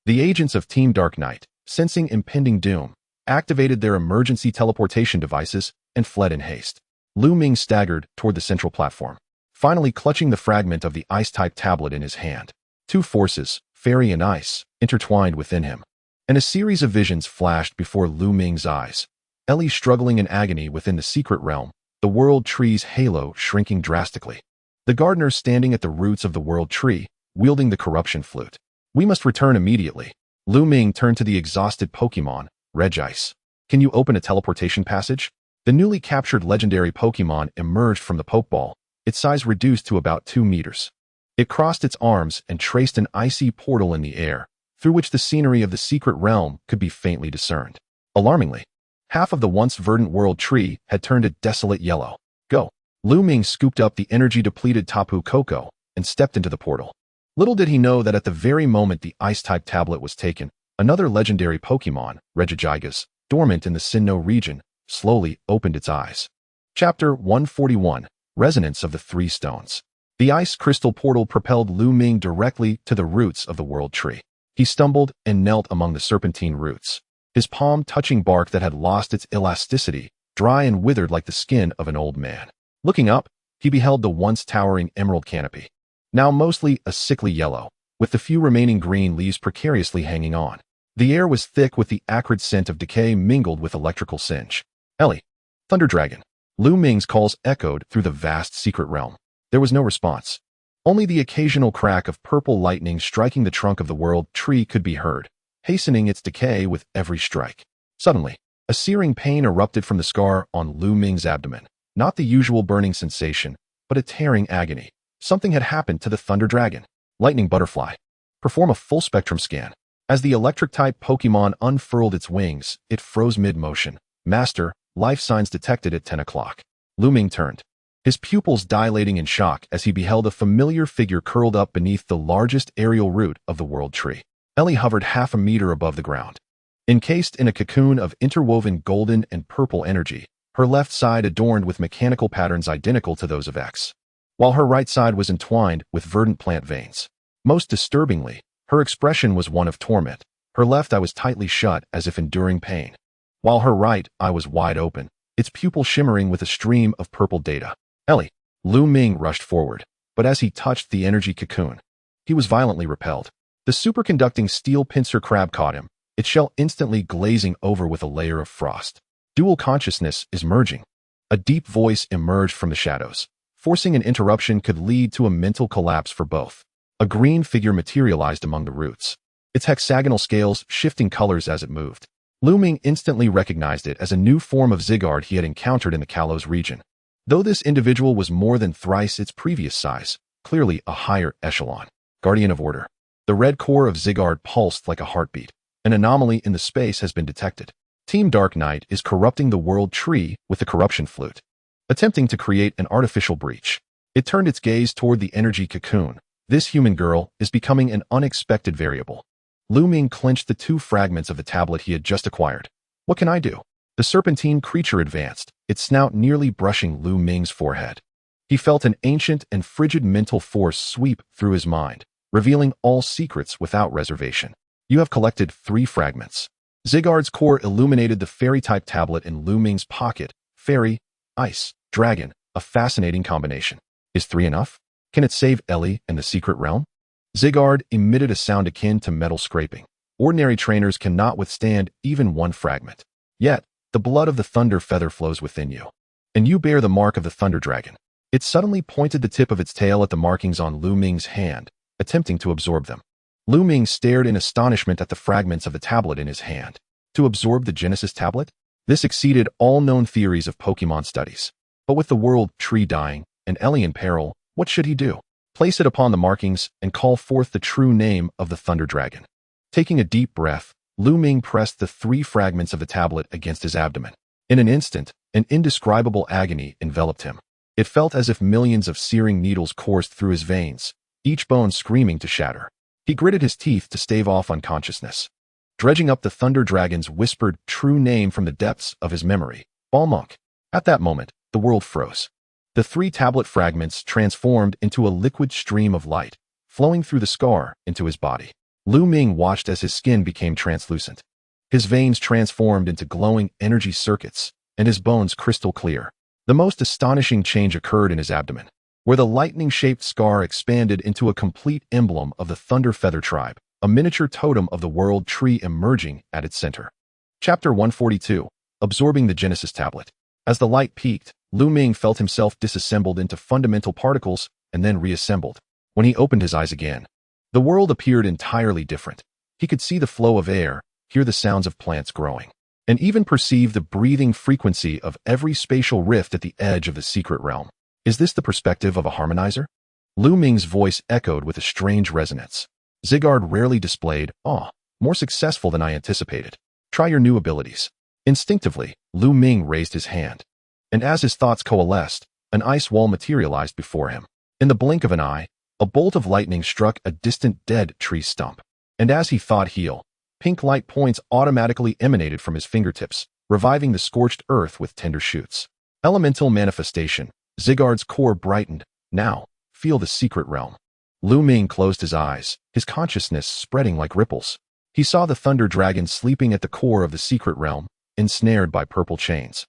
The agents of Team Dark Knight, sensing impending doom, activated their emergency teleportation devices and fled in haste. Lu Ming staggered toward the central platform, finally clutching the fragment of the ice-type tablet in his hand. Two forces, fairy and ice, intertwined within him, and a series of visions flashed before Lu Ming's eyes. Ellie struggling in agony within the secret realm, the world tree's halo shrinking drastically. The gardener standing at the roots of the world tree, wielding the corruption flute. "We must return immediately." Lu Ming turned to the exhausted Pokémon, Regis. "Can you open a teleportation passage?" The newly captured legendary Pokémon emerged from the Pokeball, its size reduced to about 2 meters. It crossed its arms and traced an icy portal in the air, through which the scenery of the secret realm could be faintly discerned. Alarmingly, half of the once verdant world tree had turned a desolate yellow. "Go." Lu Ming scooped up the energy-depleted Tapu Koko and stepped into the portal. Little did he know that at the very moment the ice-type tablet was taken, another legendary Pokémon, Regigigas, dormant in the Sinnoh region, slowly opened its eyes. Chapter 141, Resonance of the Three Stones. The ice crystal portal propelled Lu Ming directly to the roots of the world tree. He stumbled and knelt among the serpentine roots, his palm touching bark that had lost its elasticity, dry and withered like the skin of an old man. Looking up, he beheld the once towering emerald canopy, now mostly a sickly yellow, with the few remaining green leaves precariously hanging on. The air was thick with the acrid scent of decay mingled with electrical singe. "Ellie." "Thunder Dragon." Lu Ming's calls echoed through the vast secret realm. There was no response. Only the occasional crack of purple lightning striking the trunk of the world tree could be heard, hastening its decay with every strike. Suddenly, a searing pain erupted from the scar on Lu Ming's abdomen. Not the usual burning sensation, but a tearing agony. Something had happened to the Thunder Dragon. Lightning Butterfly. Perform a full spectrum scan. As the electric-type Pokémon unfurled its wings, it froze mid-motion. "Master, life signs detected at 10 o'clock. Lu Ming turned, his pupils dilating in shock as he beheld a familiar figure curled up beneath the largest aerial root of the world tree. Ellie hovered half a meter above the ground. Encased in a cocoon of interwoven golden and purple energy, her left side adorned with mechanical patterns identical to those of X, while her right side was entwined with verdant plant veins. Most disturbingly, her expression was one of torment. Her left eye was tightly shut as if enduring pain, while her right eye was wide open, its pupil shimmering with a stream of purple data. "Ellie." Lu Ming rushed forward, but as he touched the energy cocoon, he was violently repelled. The superconducting steel pincer crab caught him, its shell instantly glazing over with a layer of frost. "Dual consciousness is merging." A deep voice emerged from the shadows. Forcing an interruption could lead to a mental collapse for both. A green figure materialized among the roots, its hexagonal scales shifting colors as it moved. Lu Ming instantly recognized it as a new form of Zygarde he had encountered in the Kalos region. Though this individual was more than thrice its previous size, clearly a higher echelon. Guardian of Order. The red core of Zygarde pulsed like a heartbeat. An anomaly in the space has been detected. Team Dark Knight is corrupting the world tree with the corruption flute, attempting to create an artificial breach. It turned its gaze toward the energy cocoon. This human girl is becoming an unexpected variable. Lu Ming clenched the 2 fragments of the tablet he had just acquired. "What can I do?" The serpentine creature advanced, its snout nearly brushing Lu Ming's forehead. He felt an ancient and frigid mental force sweep through his mind, revealing all secrets without reservation. "You have collected 3 fragments." Zygarde's core illuminated the fairy-type tablet in Lu Ming's pocket. Fairy, ice, dragon, a fascinating combination. Is 3 enough? Can it save Ellie and the secret realm? Zygarde emitted a sound akin to metal scraping. Ordinary trainers cannot withstand even 1 fragment. Yet, the blood of the thunder feather flows within you. And you bear the mark of the thunder dragon. It suddenly pointed the tip of its tail at the markings on Lu Ming's hand, attempting to absorb them. Lu Ming stared in astonishment at the fragments of the tablet in his hand. To absorb the Genesis tablet? This exceeded all known theories of Pokémon studies. But with the world tree dying, and Ellie in peril, what should he do? Place it upon the markings and call forth the true name of the thunder dragon. Taking a deep breath, Lu Ming pressed the 3 fragments of the tablet against his abdomen. In an instant, an indescribable agony enveloped him. It felt as if millions of searing needles coursed through his veins, each bone screaming to shatter. He gritted his teeth to stave off unconsciousness. Dredging up the thunder dragon's whispered true name from the depths of his memory, Balmunk. At that moment, the world froze. The 3 tablet fragments transformed into a liquid stream of light, flowing through the scar into his body. Lu Ming watched as his skin became translucent. His veins transformed into glowing energy circuits, and his bones crystal clear. The most astonishing change occurred in his abdomen, where the lightning-shaped scar expanded into a complete emblem of the Thunder Feather tribe, a miniature totem of the world tree emerging at its center. Chapter 142, Absorbing the Genesis Tablet. As the light peaked, Lu Ming felt himself disassembled into fundamental particles and then reassembled. When he opened his eyes again, the world appeared entirely different. He could see the flow of air, hear the sounds of plants growing, and even perceive the breathing frequency of every spatial rift at the edge of the secret realm. Is this the perspective of a harmonizer? Lu Ming's voice echoed with a strange resonance. Zygarde rarely displayed awe, more successful than I anticipated. Try your new abilities. Instinctively, Lu Ming raised his hand, and as his thoughts coalesced, an ice wall materialized before him. In the blink of an eye, a bolt of lightning struck a distant dead tree stump, and as he thought heal, pink light points automatically emanated from his fingertips, reviving the scorched earth with tender shoots. Elemental manifestation. Zygarde's core brightened. Now, feel the secret realm. Lu Ming closed his eyes, his consciousness spreading like ripples. He saw the thunder dragon sleeping at the core of the secret realm, ensnared by purple chains,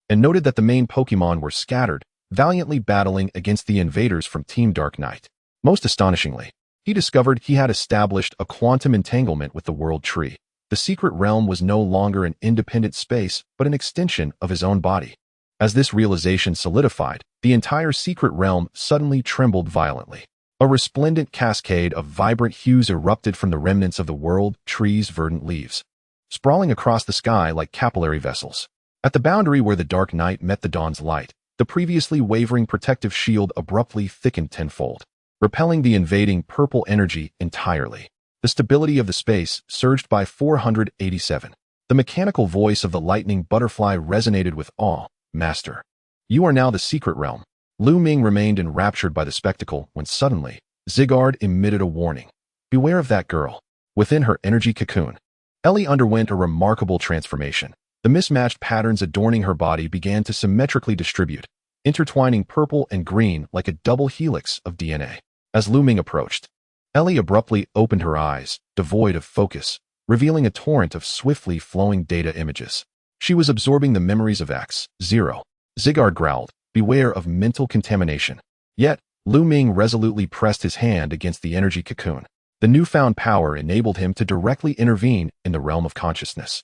and noted that the main Pokémon were scattered, valiantly battling against the invaders from Team Dark Knight. Most astonishingly, he discovered he had established a quantum entanglement with the world tree. The secret realm was no longer an independent space, but an extension of his own body. As this realization solidified, the entire secret realm suddenly trembled violently. A resplendent cascade of vibrant hues erupted from the remnants of the world tree's verdant leaves, sprawling across the sky like capillary vessels. At the boundary where the dark night met the dawn's light, the previously wavering protective shield abruptly thickened tenfold, repelling the invading purple energy entirely. The stability of the space surged by 487. The mechanical voice of the lightning butterfly resonated with awe. Master, you are now the secret realm. Lu Ming remained enraptured by the spectacle when suddenly, Zygarde emitted a warning. Beware of that girl. Within her energy cocoon, Ellie underwent a remarkable transformation. The mismatched patterns adorning her body began to symmetrically distribute, intertwining purple and green like a double helix of DNA. As Lu Ming approached, Ellie abruptly opened her eyes, devoid of focus, revealing a torrent of swiftly flowing data images. She was absorbing the memories of X0. Zygarde growled, beware of mental contamination. Yet, Lu Ming resolutely pressed his hand against the energy cocoon. The newfound power enabled him to directly intervene in the realm of consciousness,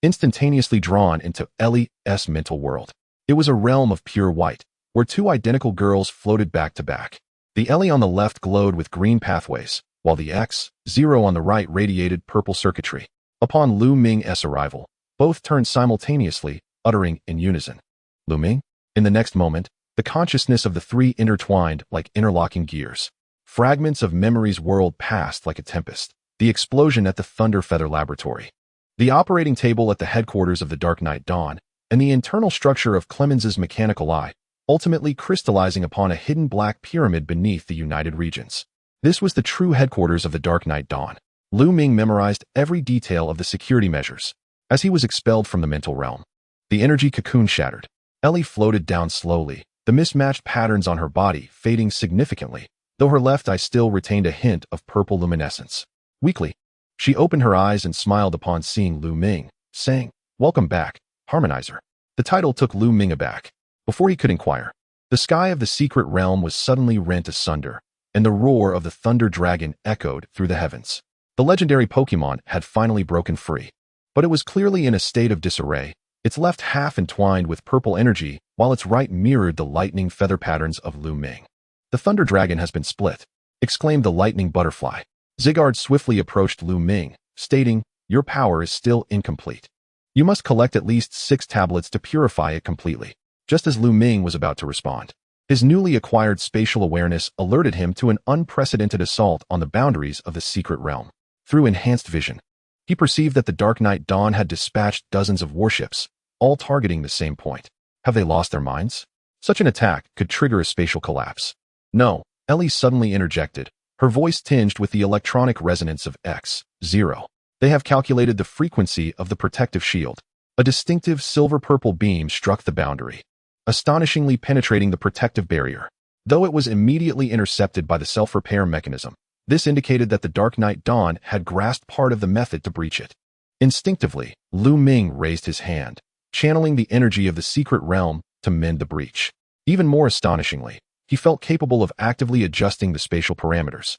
instantaneously drawn into Ellie's mental world. It was a realm of pure white, where 2 identical girls floated back to back. The Ellie on the left glowed with green pathways, while the X0 on the right radiated purple circuitry. Upon Lu Ming's arrival, both turned simultaneously, uttering in unison, Lu Ming? In the next moment, the consciousness of the 3 intertwined like interlocking gears. Fragments of memories whirled past like a tempest. The explosion at the Thunder Feather Laboratory, the operating table at the headquarters of the Dark Knight Dawn, and the internal structure of Clemens's mechanical eye, ultimately crystallizing upon a hidden black pyramid beneath the United Regions. This was the true headquarters of the Dark Knight Dawn. Lu Ming memorized every detail of the security measures. As he was expelled from the mental realm, the energy cocoon shattered. Ellie floated down slowly, the mismatched patterns on her body fading significantly, though her left eye still retained a hint of purple luminescence. Weakly, she opened her eyes and smiled upon seeing Lu Ming, saying, "Welcome back, Harmonizer." The title took Lu Ming aback. Before he could inquire, the sky of the secret realm was suddenly rent asunder, and the roar of the thunder dragon echoed through the heavens. The legendary Pokémon had finally broken free, but it was clearly in a state of disarray, its left half entwined with purple energy, while its right mirrored the lightning feather patterns of Lu Ming. "The Thunder Dragon has been split," exclaimed the lightning butterfly. Zygarde swiftly approached Lu Ming, stating, "Your power is still incomplete. You must collect at least 6 tablets to purify it completely." Just as Lu Ming was about to respond, his newly acquired spatial awareness alerted him to an unprecedented assault on the boundaries of the secret realm. Through enhanced vision, he perceived that the Dark Knight Dawn had dispatched dozens of warships, all targeting the same point. Have they lost their minds? Such an attack could trigger a spatial collapse. "No," Ellie suddenly interjected, her voice tinged with the electronic resonance of X0. "They have calculated the frequency of the protective shield." A distinctive silver-purple beam struck the boundary, astonishingly penetrating the protective barrier. Though it was immediately intercepted by the self-repair mechanism, this indicated that the Dark Knight Dawn had grasped part of the method to breach it. Instinctively, Lu Ming raised his hand, channeling the energy of the secret realm to mend the breach. Even more astonishingly, he felt capable of actively adjusting the spatial parameters,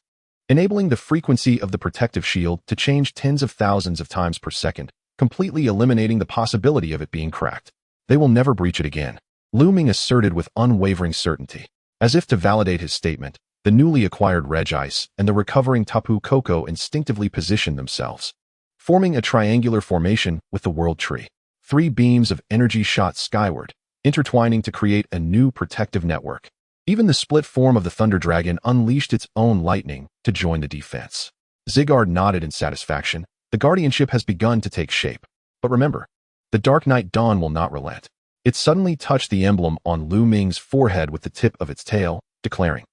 enabling the frequency of the protective shield to change tens of thousands of times per second, completely eliminating the possibility of it being cracked. "They will never breach it again," Lu Ming asserted with unwavering certainty. As if to validate his statement, the newly acquired Regice and the recovering Tapu Koko instinctively positioned themselves, forming a triangular formation with the World Tree. 3 beams of energy shot skyward, intertwining to create a new protective network. Even the split form of the Thunder Dragon unleashed its own lightning to join the defense. Zygarde nodded in satisfaction. The guardianship has begun to take shape. But remember, the Dark Knight Dawn will not relent. It suddenly touched the emblem on Lu Ming's forehead with the tip of its tail, declaring,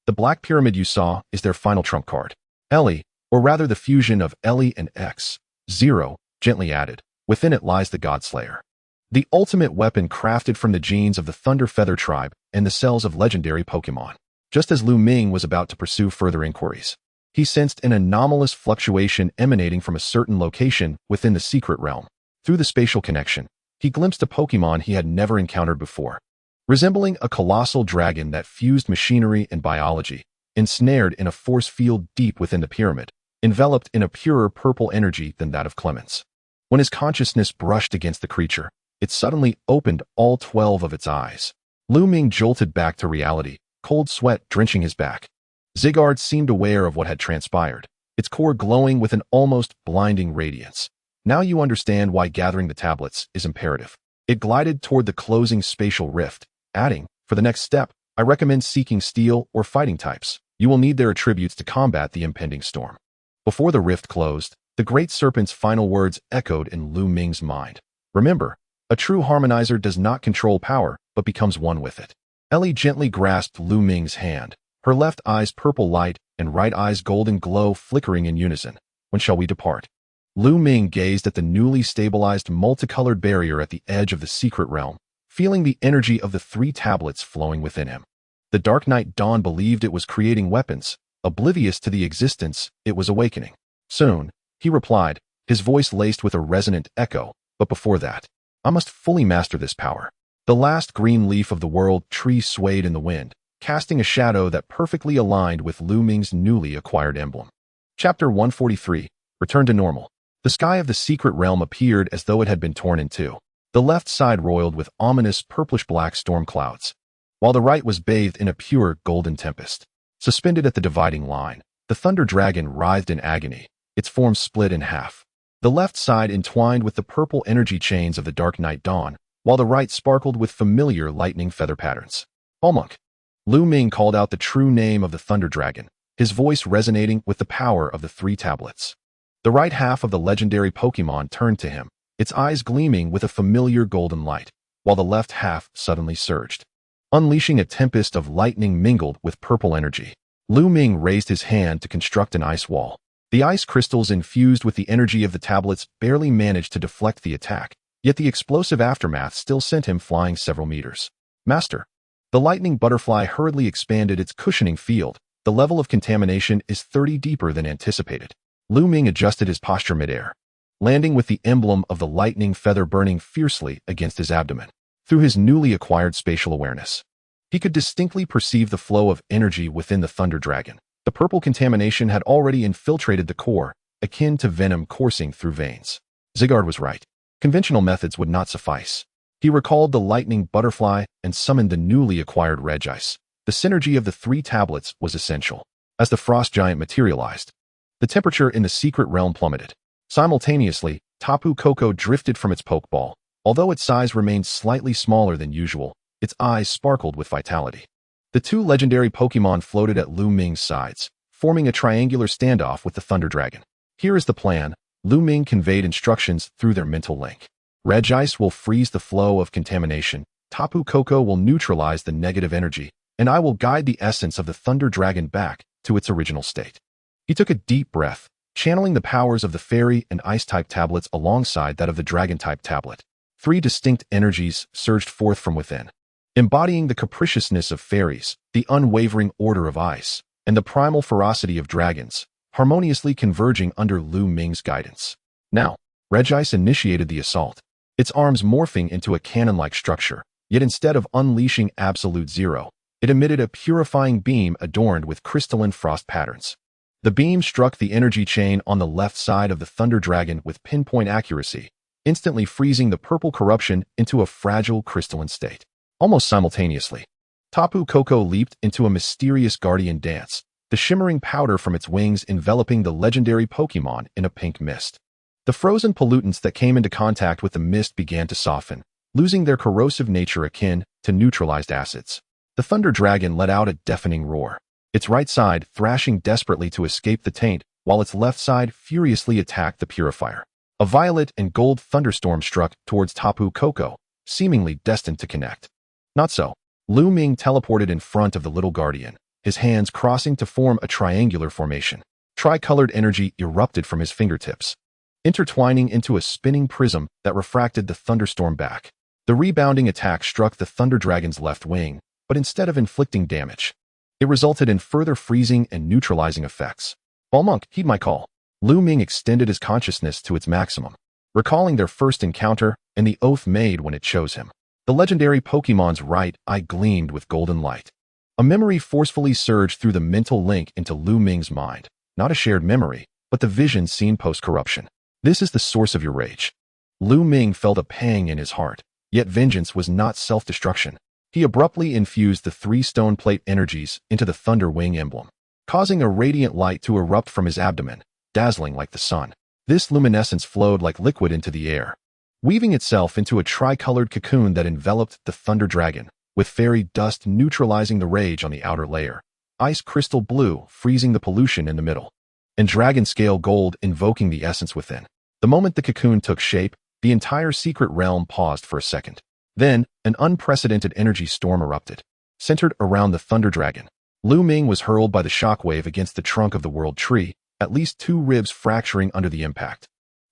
"The Black Pyramid you saw is their final trump card." Ellie, or rather the fusion of Ellie and X0, gently added, "Within it lies the Godslayer, the ultimate weapon crafted from the genes of the Thunder Feather tribe and the cells of legendary Pokémon." Just as Lu Ming was about to pursue further inquiries, he sensed an anomalous fluctuation emanating from a certain location within the secret realm. Through the spatial connection, he glimpsed a Pokémon he had never encountered before. Resembling a colossal dragon that fused machinery and biology, ensnared in a force field deep within the pyramid, enveloped in a purer purple energy than that of Clemens. When his consciousness brushed against the creature, it suddenly opened all 12 of its eyes. Lu Ming jolted back to reality, cold sweat drenching his back. Zygarde seemed aware of what had transpired, its core glowing with an almost blinding radiance. "Now you understand why gathering the tablets is imperative." It glided toward the closing spatial rift, adding, "For the next step, I recommend seeking steel or fighting types. You will need their attributes to combat the impending storm." Before the rift closed, the Great Serpent's final words echoed in Lu Ming's mind. "Remember, a true harmonizer does not control power, but becomes one with it." Ellie gently grasped Lu Ming's hand, her left eye's purple light and right eye's golden glow flickering in unison. "When shall we depart?" Lu Ming gazed at the newly stabilized multicolored barrier at the edge of the secret realm, feeling the energy of the 3 tablets flowing within him. The Dark Knight Dawn believed it was creating weapons, oblivious to the existence it was awakening. "Soon," he replied, his voice laced with a resonant echo, "but before that, I must fully master this power." The last green leaf of the World Tree swayed in the wind, casting a shadow that perfectly aligned with Lu Ming's newly acquired emblem. Chapter 143, Return to Normal. The sky of the secret realm appeared as though it had been torn in two. The left side roiled with ominous purplish-black storm clouds, while the right was bathed in a pure golden tempest. Suspended at the dividing line, the Thunder Dragon writhed in agony, its form split in half. The left side entwined with the purple energy chains of the Dark Knight Dawn, while the right sparkled with familiar lightning feather patterns. "Hulmunk." Lu Ming called out the true name of the Thunder Dragon, his voice resonating with the power of the 3 tablets. The right half of the legendary Pokémon turned to him, its eyes gleaming with a familiar golden light, while the left half suddenly surged, unleashing a tempest of lightning mingled with purple energy. Lu Ming raised his hand to construct an ice wall. The ice crystals infused with the energy of the tablets barely managed to deflect the attack, yet the explosive aftermath still sent him flying several meters. "Master." The lightning butterfly hurriedly expanded its cushioning field. "The level of contamination is 30 deeper than anticipated." Lu Ming adjusted his posture midair, landing with the emblem of the lightning feather burning fiercely against his abdomen. Through his newly acquired spatial awareness, he could distinctly perceive the flow of energy within the Thunder Dragon. The purple contamination had already infiltrated the core, akin to venom coursing through veins. Zygarde was right. Conventional methods would not suffice. He recalled the lightning butterfly and summoned the newly acquired Regice. The synergy of the three tablets was essential. As the frost giant materialized, the temperature in the secret realm plummeted. Simultaneously, Tapu Koko drifted from its pokeball. Although its size remained slightly smaller than usual, its eyes sparkled with vitality. The two legendary Pokémon floated at Lu Ming's sides, forming a triangular standoff with the Thunder Dragon. Here is the plan. Lu Ming conveyed instructions through their mental link. Regice will freeze the flow of contamination, Tapu Koko will neutralize the negative energy, and I will guide the essence of the Thunder Dragon back to its original state. He took a deep breath, channeling the powers of the Fairy and Ice-type tablets alongside that of the Dragon-type tablet. Three distinct energies surged forth from within, embodying the capriciousness of fairies, the unwavering order of ice, and the primal ferocity of dragons, harmoniously converging under Lu Ming's guidance. Now, Regice initiated the assault, its arms morphing into a cannon-like structure, yet instead of unleashing absolute zero, it emitted a purifying beam adorned with crystalline frost patterns. The beam struck the energy chain on the left side of the Thunder Dragon with pinpoint accuracy, instantly freezing the purple corruption into a fragile crystalline state. Almost simultaneously, Tapu Koko leaped into a mysterious guardian dance, the shimmering powder from its wings enveloping the legendary Pokémon in a pink mist. The frozen pollutants that came into contact with the mist began to soften, losing their corrosive nature akin to neutralized acids. The Thunder Dragon let out a deafening roar, its right side thrashing desperately to escape the taint, while its left side furiously attacked the purifier. A violet and gold thunderstorm struck towards Tapu Koko, seemingly destined to connect. Not so. Lu Ming teleported in front of the little guardian, his hands crossing to form a triangular formation. Tricolored energy erupted from his fingertips, intertwining into a spinning prism that refracted the thunderstorm back. The rebounding attack struck the Thunder Dragon's left wing, but instead of inflicting damage, it resulted in further freezing and neutralizing effects. Balmonk, heed my call. Lu Ming extended his consciousness to its maximum, recalling their first encounter and the oath made when it chose him. The legendary Pokémon's right eye gleamed with golden light. A memory forcefully surged through the mental link into Lu Ming's mind, not a shared memory, but the vision seen post-corruption. This is the source of your rage. Lu Ming felt a pang in his heart, yet vengeance was not self-destruction. He abruptly infused the three stone plate energies into the Thunderwing emblem, causing a radiant light to erupt from his abdomen, dazzling like the sun. This luminescence flowed like liquid into the air, weaving itself into a tricolored cocoon that enveloped the Thunder Dragon, with fairy dust neutralizing the rage on the outer layer, ice crystal blue freezing the pollution in the middle, and dragon scale gold invoking the essence within. The moment the cocoon took shape, the entire secret realm paused for a second. Then, an unprecedented energy storm erupted. Centered around the Thunder Dragon, Lu Ming was hurled by the shockwave against the trunk of the world tree, at least 2 ribs fracturing under the impact.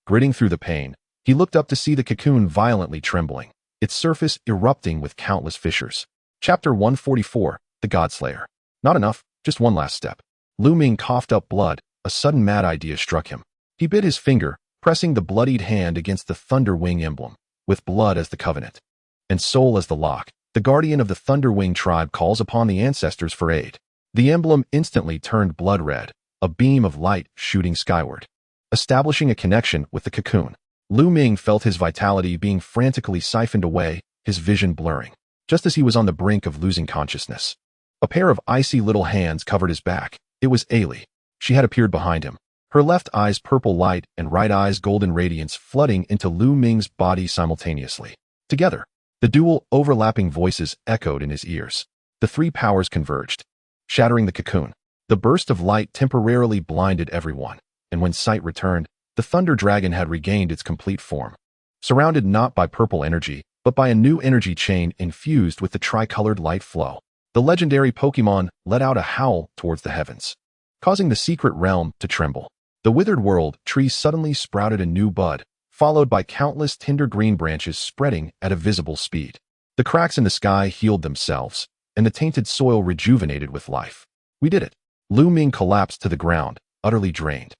Gritting through the pain, he looked up to see the cocoon violently trembling, its surface erupting with countless fissures. Chapter 144, The Godslayer. Not enough, just one last step. Lu Ming coughed up blood, a sudden mad idea struck him. He bit his finger, pressing the bloodied hand against the Thunderwing emblem, with blood as the covenant, and soul as the lock. The guardian of the Thunderwing tribe calls upon the ancestors for aid. The emblem instantly turned blood red, a beam of light shooting skyward, establishing a connection with the cocoon. Lu Ming felt his vitality being frantically siphoned away, his vision blurring, just as he was on the brink of losing consciousness. A pair of icy little hands covered his back. It was Ailey. She had appeared behind him, her left eye's purple light and right eye's golden radiance flooding into Lu Ming's body simultaneously. Together, the dual, overlapping voices echoed in his ears. The three powers converged, shattering the cocoon. The burst of light temporarily blinded everyone, and when sight returned, the Thunder Dragon had regained its complete form, surrounded not by purple energy, but by a new energy chain infused with the tricolored light flow. The legendary Pokémon let out a howl towards the heavens, causing the secret realm to tremble. The withered world tree suddenly sprouted a new bud, followed by countless tender green branches spreading at a visible speed. The cracks in the sky healed themselves, and the tainted soil rejuvenated with life. We did it. Lu Ming collapsed to the ground, utterly drained,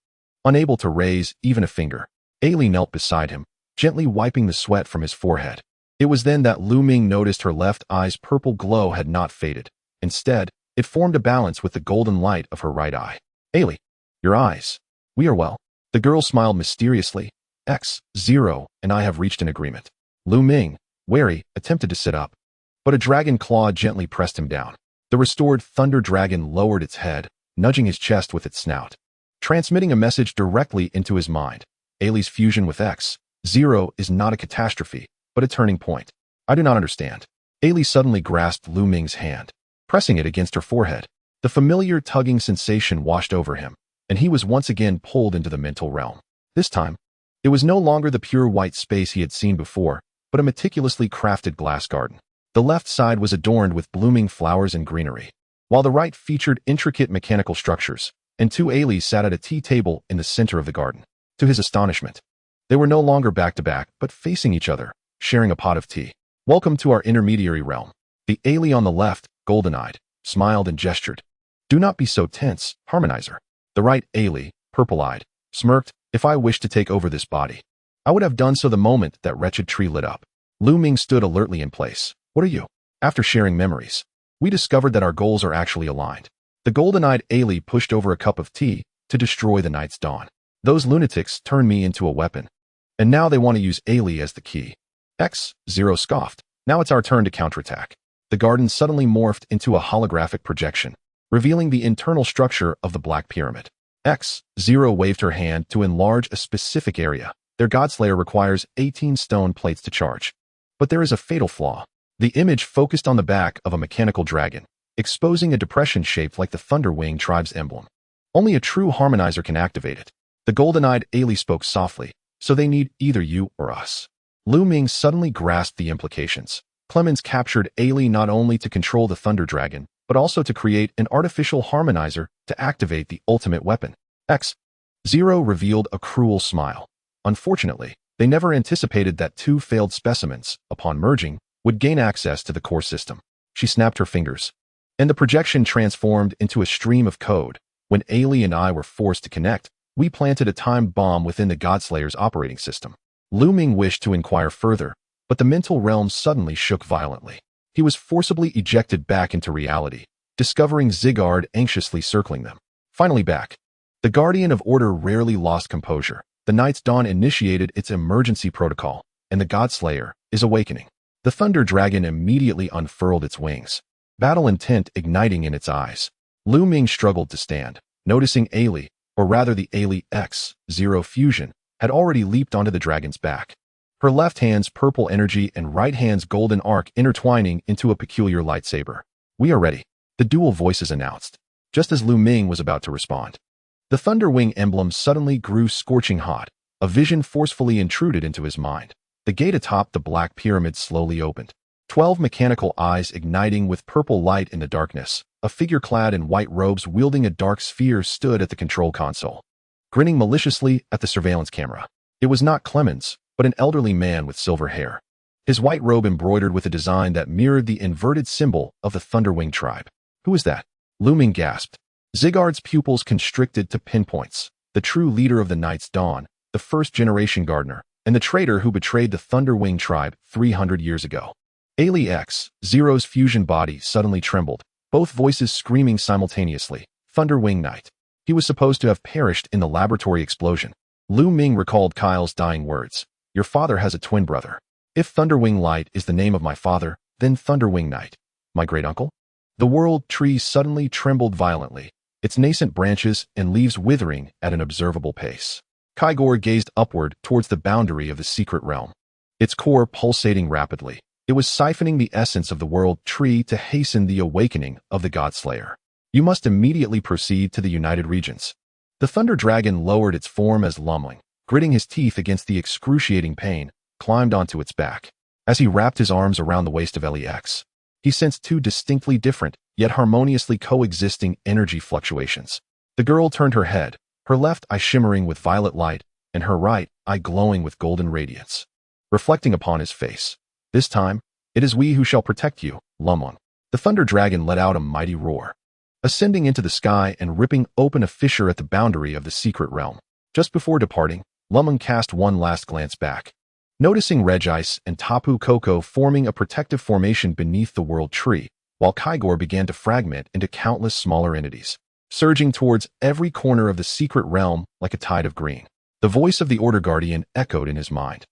unable to raise even a finger. Ailey knelt beside him, gently wiping the sweat from his forehead. It was then that Lu Ming noticed her left eye's purple glow had not faded. Instead, it formed a balance with the golden light of her right eye. Ailey, your eyes. We are well. The girl smiled mysteriously, X0 and I have reached an agreement. Lu Ming, wary, attempted to sit up, but a dragon claw gently pressed him down. The restored thunder dragon lowered its head, nudging his chest with its snout, transmitting a message directly into his mind. Ailey's fusion with X0 is not a catastrophe, but a turning point. I do not understand. Ailey suddenly grasped Lu Ming's hand, pressing it against her forehead. The familiar tugging sensation washed over him, and he was once again pulled into the mental realm. This time, it was no longer the pure white space he had seen before, but a meticulously crafted glass garden. The left side was adorned with blooming flowers and greenery, while the right featured intricate mechanical structures, and two Ailey sat at a tea table in the center of the garden. To his astonishment, they were no longer back-to-back, but facing each other, sharing a pot of tea. Welcome to our intermediary realm. The Ailey on the left, golden-eyed, smiled and gestured. Do not be so tense, Harmonizer. The right Ailey, purple-eyed, smirked. If I wished to take over this body, I would have done so the moment that wretched tree lit up. Lu Ming stood alertly in place. What are you? After sharing memories, we discovered that our goals are actually aligned. The golden-eyed Ailey pushed over a cup of tea to destroy the night's dawn. Those lunatics turned me into a weapon, and now they want to use Ailey as the key. X0 scoffed. Now it's our turn to counterattack. The garden suddenly morphed into a holographic projection, revealing the internal structure of the Black Pyramid. X0 waved her hand to enlarge a specific area. Their Godslayer requires 18 stone plates to charge. But there is a fatal flaw. The image focused on the back of a mechanical dragon, exposing a depression shaped like the Thunderwing tribe's emblem. Only a true harmonizer can activate it. The golden-eyed Ailey spoke softly, so they need either you or us. Lu Ming suddenly grasped the implications. Clemens captured Ailey not only to control the Thunder Dragon, but also to create an artificial harmonizer to activate the ultimate weapon. X0 revealed a cruel smile. Unfortunately, they never anticipated that two failed specimens, upon merging, would gain access to the core system. She snapped her fingers, and the projection transformed into a stream of code. When Ailey and I were forced to connect, we planted a time bomb within the Godslayer's operating system. Lu Ming wished to inquire further, but the mental realm suddenly shook violently. He was forcibly ejected back into reality, discovering Zygarde anxiously circling them. Finally back, the Guardian of Order rarely lost composure. The Night's Dawn initiated its emergency protocol, and the Godslayer is awakening. The Thunder Dragon immediately unfurled its wings, battle intent igniting in its eyes. Lu Ming struggled to stand, noticing Ailey, or rather the Ailey X0 fusion, had already leaped onto the dragon's back. Her left hand's purple energy and right hand's golden arc intertwining into a peculiar lightsaber. We are ready, the dual voices announced, just as Lu Ming was about to respond. The Thunderwing emblem suddenly grew scorching hot. A vision forcefully intruded into his mind. The gate atop the Black Pyramid slowly opened. 12 mechanical eyes igniting with purple light in the darkness. A figure clad in white robes wielding a dark sphere stood at the control console, grinning maliciously at the surveillance camera. It was not Clemens, but an elderly man with silver hair, his white robe embroidered with a design that mirrored the inverted symbol of the Thunderwing tribe. Who is that? Lu Ming gasped. Zygarde's pupils constricted to pinpoints. The true leader of the Night's Dawn, the first-generation gardener, and the traitor who betrayed the Thunderwing tribe 300 years ago. Ailey X0's fusion body suddenly trembled, both voices screaming simultaneously. Thunderwing Knight. He was supposed to have perished in the laboratory explosion. Lu Ming recalled Kyle's dying words. Your father has a twin brother. If Thunderwing Light is the name of my father, then Thunderwing Knight. My great-uncle? The world tree suddenly trembled violently, its nascent branches and leaves withering at an observable pace. Kygor gazed upward towards the boundary of the secret realm, its core pulsating rapidly. It was siphoning the essence of the world tree to hasten the awakening of the Godslayer. You must immediately proceed to the United Regions. The Thunder Dragon lowered its form as Lu Ming, gritting his teeth against the excruciating pain, climbed onto its back. As he wrapped his arms around the waist of LEX, he sensed two distinctly different, yet harmoniously coexisting energy fluctuations. The girl turned her head, her left eye shimmering with violet light, and her right eye glowing with golden radiance. Reflecting upon his face, this time, it is we who shall protect you, Lu Ming. The Thunder Dragon let out a mighty roar, ascending into the sky and ripping open a fissure at the boundary of the secret realm. Just before departing, Lu Ming cast one last glance back, noticing Regice and Tapu Koko forming a protective formation beneath the world tree, while Kygor began to fragment into countless smaller entities, surging towards every corner of the secret realm like a tide of green. The voice of the Order Guardian echoed in his mind,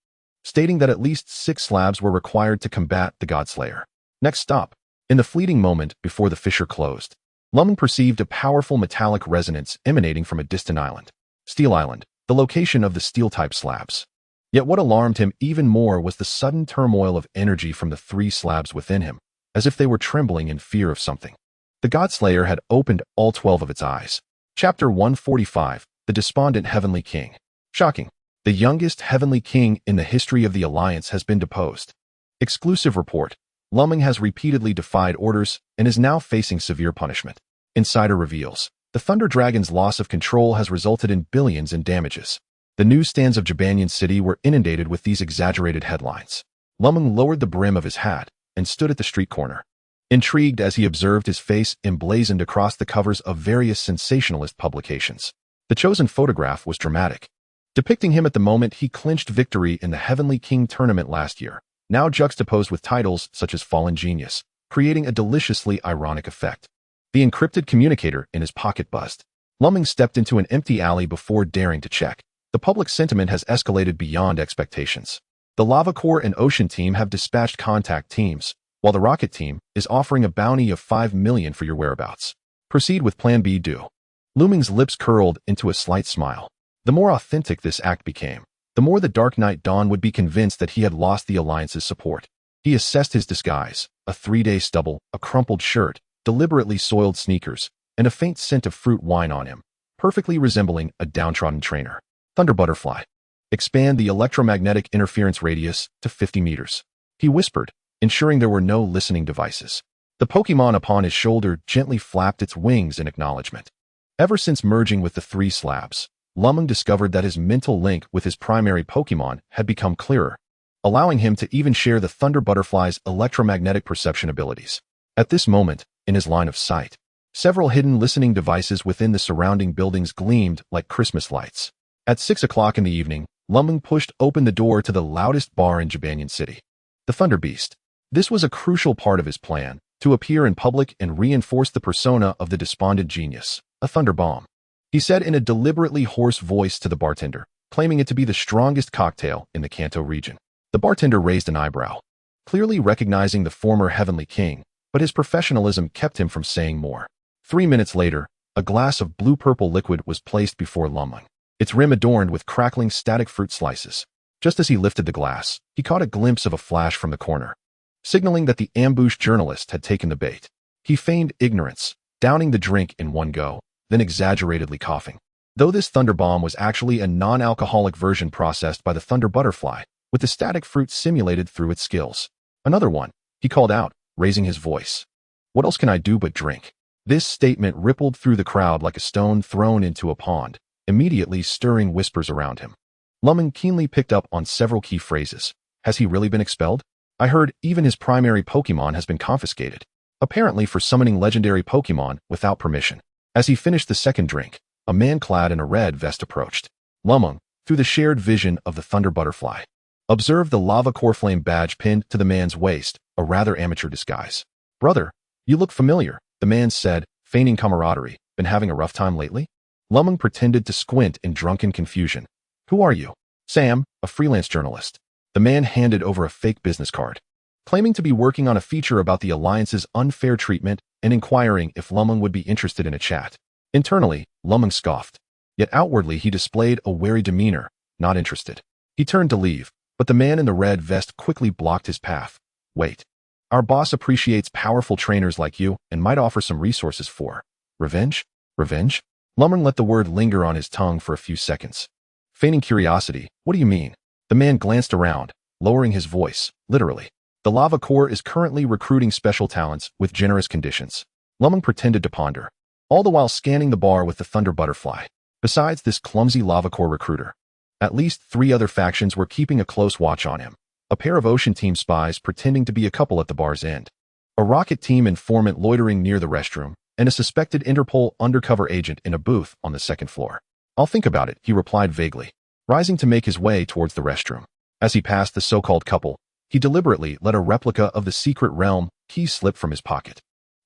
stating that at least 6 slabs were required to combat the Godslayer. Next stop. In the fleeting moment before the fissure closed, Lu Ming perceived a powerful metallic resonance emanating from a distant island. Steel Island, the location of the steel-type slabs. Yet what alarmed him even more was the sudden turmoil of energy from the 3 slabs within him, as if they were trembling in fear of something. The Godslayer had opened all 12 of its eyes. Chapter 145, The Despondent Heavenly King. Shocking. The youngest Heavenly King in the history of the Alliance has been deposed. Exclusive report. Lu Ming has repeatedly defied orders and is now facing severe punishment. Insider reveals. The Thunder Dragon's loss of control has resulted in billions in damages. The newsstands of Jibanyan City were inundated with these exaggerated headlines. Lu Ming lowered the brim of his hat and stood at the street corner, intrigued as he observed his face emblazoned across the covers of various sensationalist publications. The chosen photograph was dramatic, depicting him at the moment he clinched victory in the Heavenly King tournament last year, now juxtaposed with titles such as Fallen Genius, creating a deliciously ironic effect. The encrypted communicator in his pocket buzzed. Lu Ming stepped into an empty alley before daring to check. The public sentiment has escalated beyond expectations. The Lava Core and Ocean Team have dispatched contact teams, while the Rocket Team is offering a bounty of 5 million for your whereabouts. Proceed with Plan B. Do. Lu Ming's lips curled into a slight smile. The more authentic this act became, the more the Dark Knight Dawn would be convinced that he had lost the Alliance's support. He assessed his disguise, a 3-day stubble, a crumpled shirt, deliberately soiled sneakers, and a faint scent of fruit wine on him, perfectly resembling a downtrodden trainer. Thunder Butterfly. Expand the electromagnetic interference radius to 50 meters. He whispered, ensuring there were no listening devices. The Pokémon upon his shoulder gently flapped its wings in acknowledgement. Ever since merging with the 3 slabs, Lu Ming discovered that his mental link with his primary Pokémon had become clearer, allowing him to even share the Thunder Butterfly's electromagnetic perception abilities. At this moment, in his line of sight, several hidden listening devices within the surrounding buildings gleamed like Christmas lights. At 6 o'clock in the evening, Lu Ming pushed open the door to the loudest bar in Jibanyan City. The Thunder Beast. This was a crucial part of his plan, to appear in public and reinforce the persona of the despondent genius, a thunder bomb. He said in a deliberately hoarse voice to the bartender, claiming it to be the strongest cocktail in the Kanto region. The bartender raised an eyebrow, clearly recognizing the former Heavenly King, but his professionalism kept him from saying more. 3 minutes later, a glass of blue-purple liquid was placed before Lu Ming, its rim adorned with crackling static fruit slices. Just as he lifted the glass, he caught a glimpse of a flash from the corner, signaling that the ambushed journalist had taken the bait. He feigned ignorance, downing the drink in one go, then exaggeratedly coughing. Though this thunder bomb was actually a non-alcoholic version processed by the Thunder Butterfly, with the static fruit simulated through its skills. Another one, he called out, raising his voice. What else can I do but drink? This statement rippled through the crowd like a stone thrown into a pond, immediately stirring whispers around him. Lu Ming keenly picked up on several key phrases. Has he really been expelled? I heard even his primary Pokémon has been confiscated, apparently for summoning legendary Pokémon without permission. As he finished the second drink, a man clad in a red vest approached. Lu Ming, through the shared vision of the Thunder Butterfly, observed the Lava Core Flame badge pinned to the man's waist, a rather amateur disguise. Brother, you look familiar, the man said, feigning camaraderie. Been having a rough time lately? Lu Ming pretended to squint in drunken confusion. Who are you? Sam, a freelance journalist. The man handed over a fake business card, claiming to be working on a feature about the Alliance's unfair treatment and inquiring if Lu Ming would be interested in a chat. Internally, Lu Ming scoffed, yet outwardly he displayed a wary demeanor, not interested. He turned to leave, but the man in the red vest quickly blocked his path. Wait. Our boss appreciates powerful trainers like you and might offer some resources for revenge? Revenge? Lu Ming let the word linger on his tongue for a few seconds. Feigning curiosity, what do you mean? The man glanced around, lowering his voice, literally. The Lava Core is currently recruiting special talents with generous conditions. Lu Ming pretended to ponder, all the while scanning the bar with the Thunder Butterfly. Besides this clumsy Lava Core recruiter, at least 3 other factions were keeping a close watch on him. A pair of Ocean Team spies pretending to be a couple at the bar's end, a Rocket Team informant loitering near the restroom, and a suspected Interpol undercover agent in a booth on the 2nd floor. I'll think about it, he replied vaguely, rising to make his way towards the restroom. As he passed the so-called couple, he deliberately let a replica of the Secret Realm key slip from his pocket.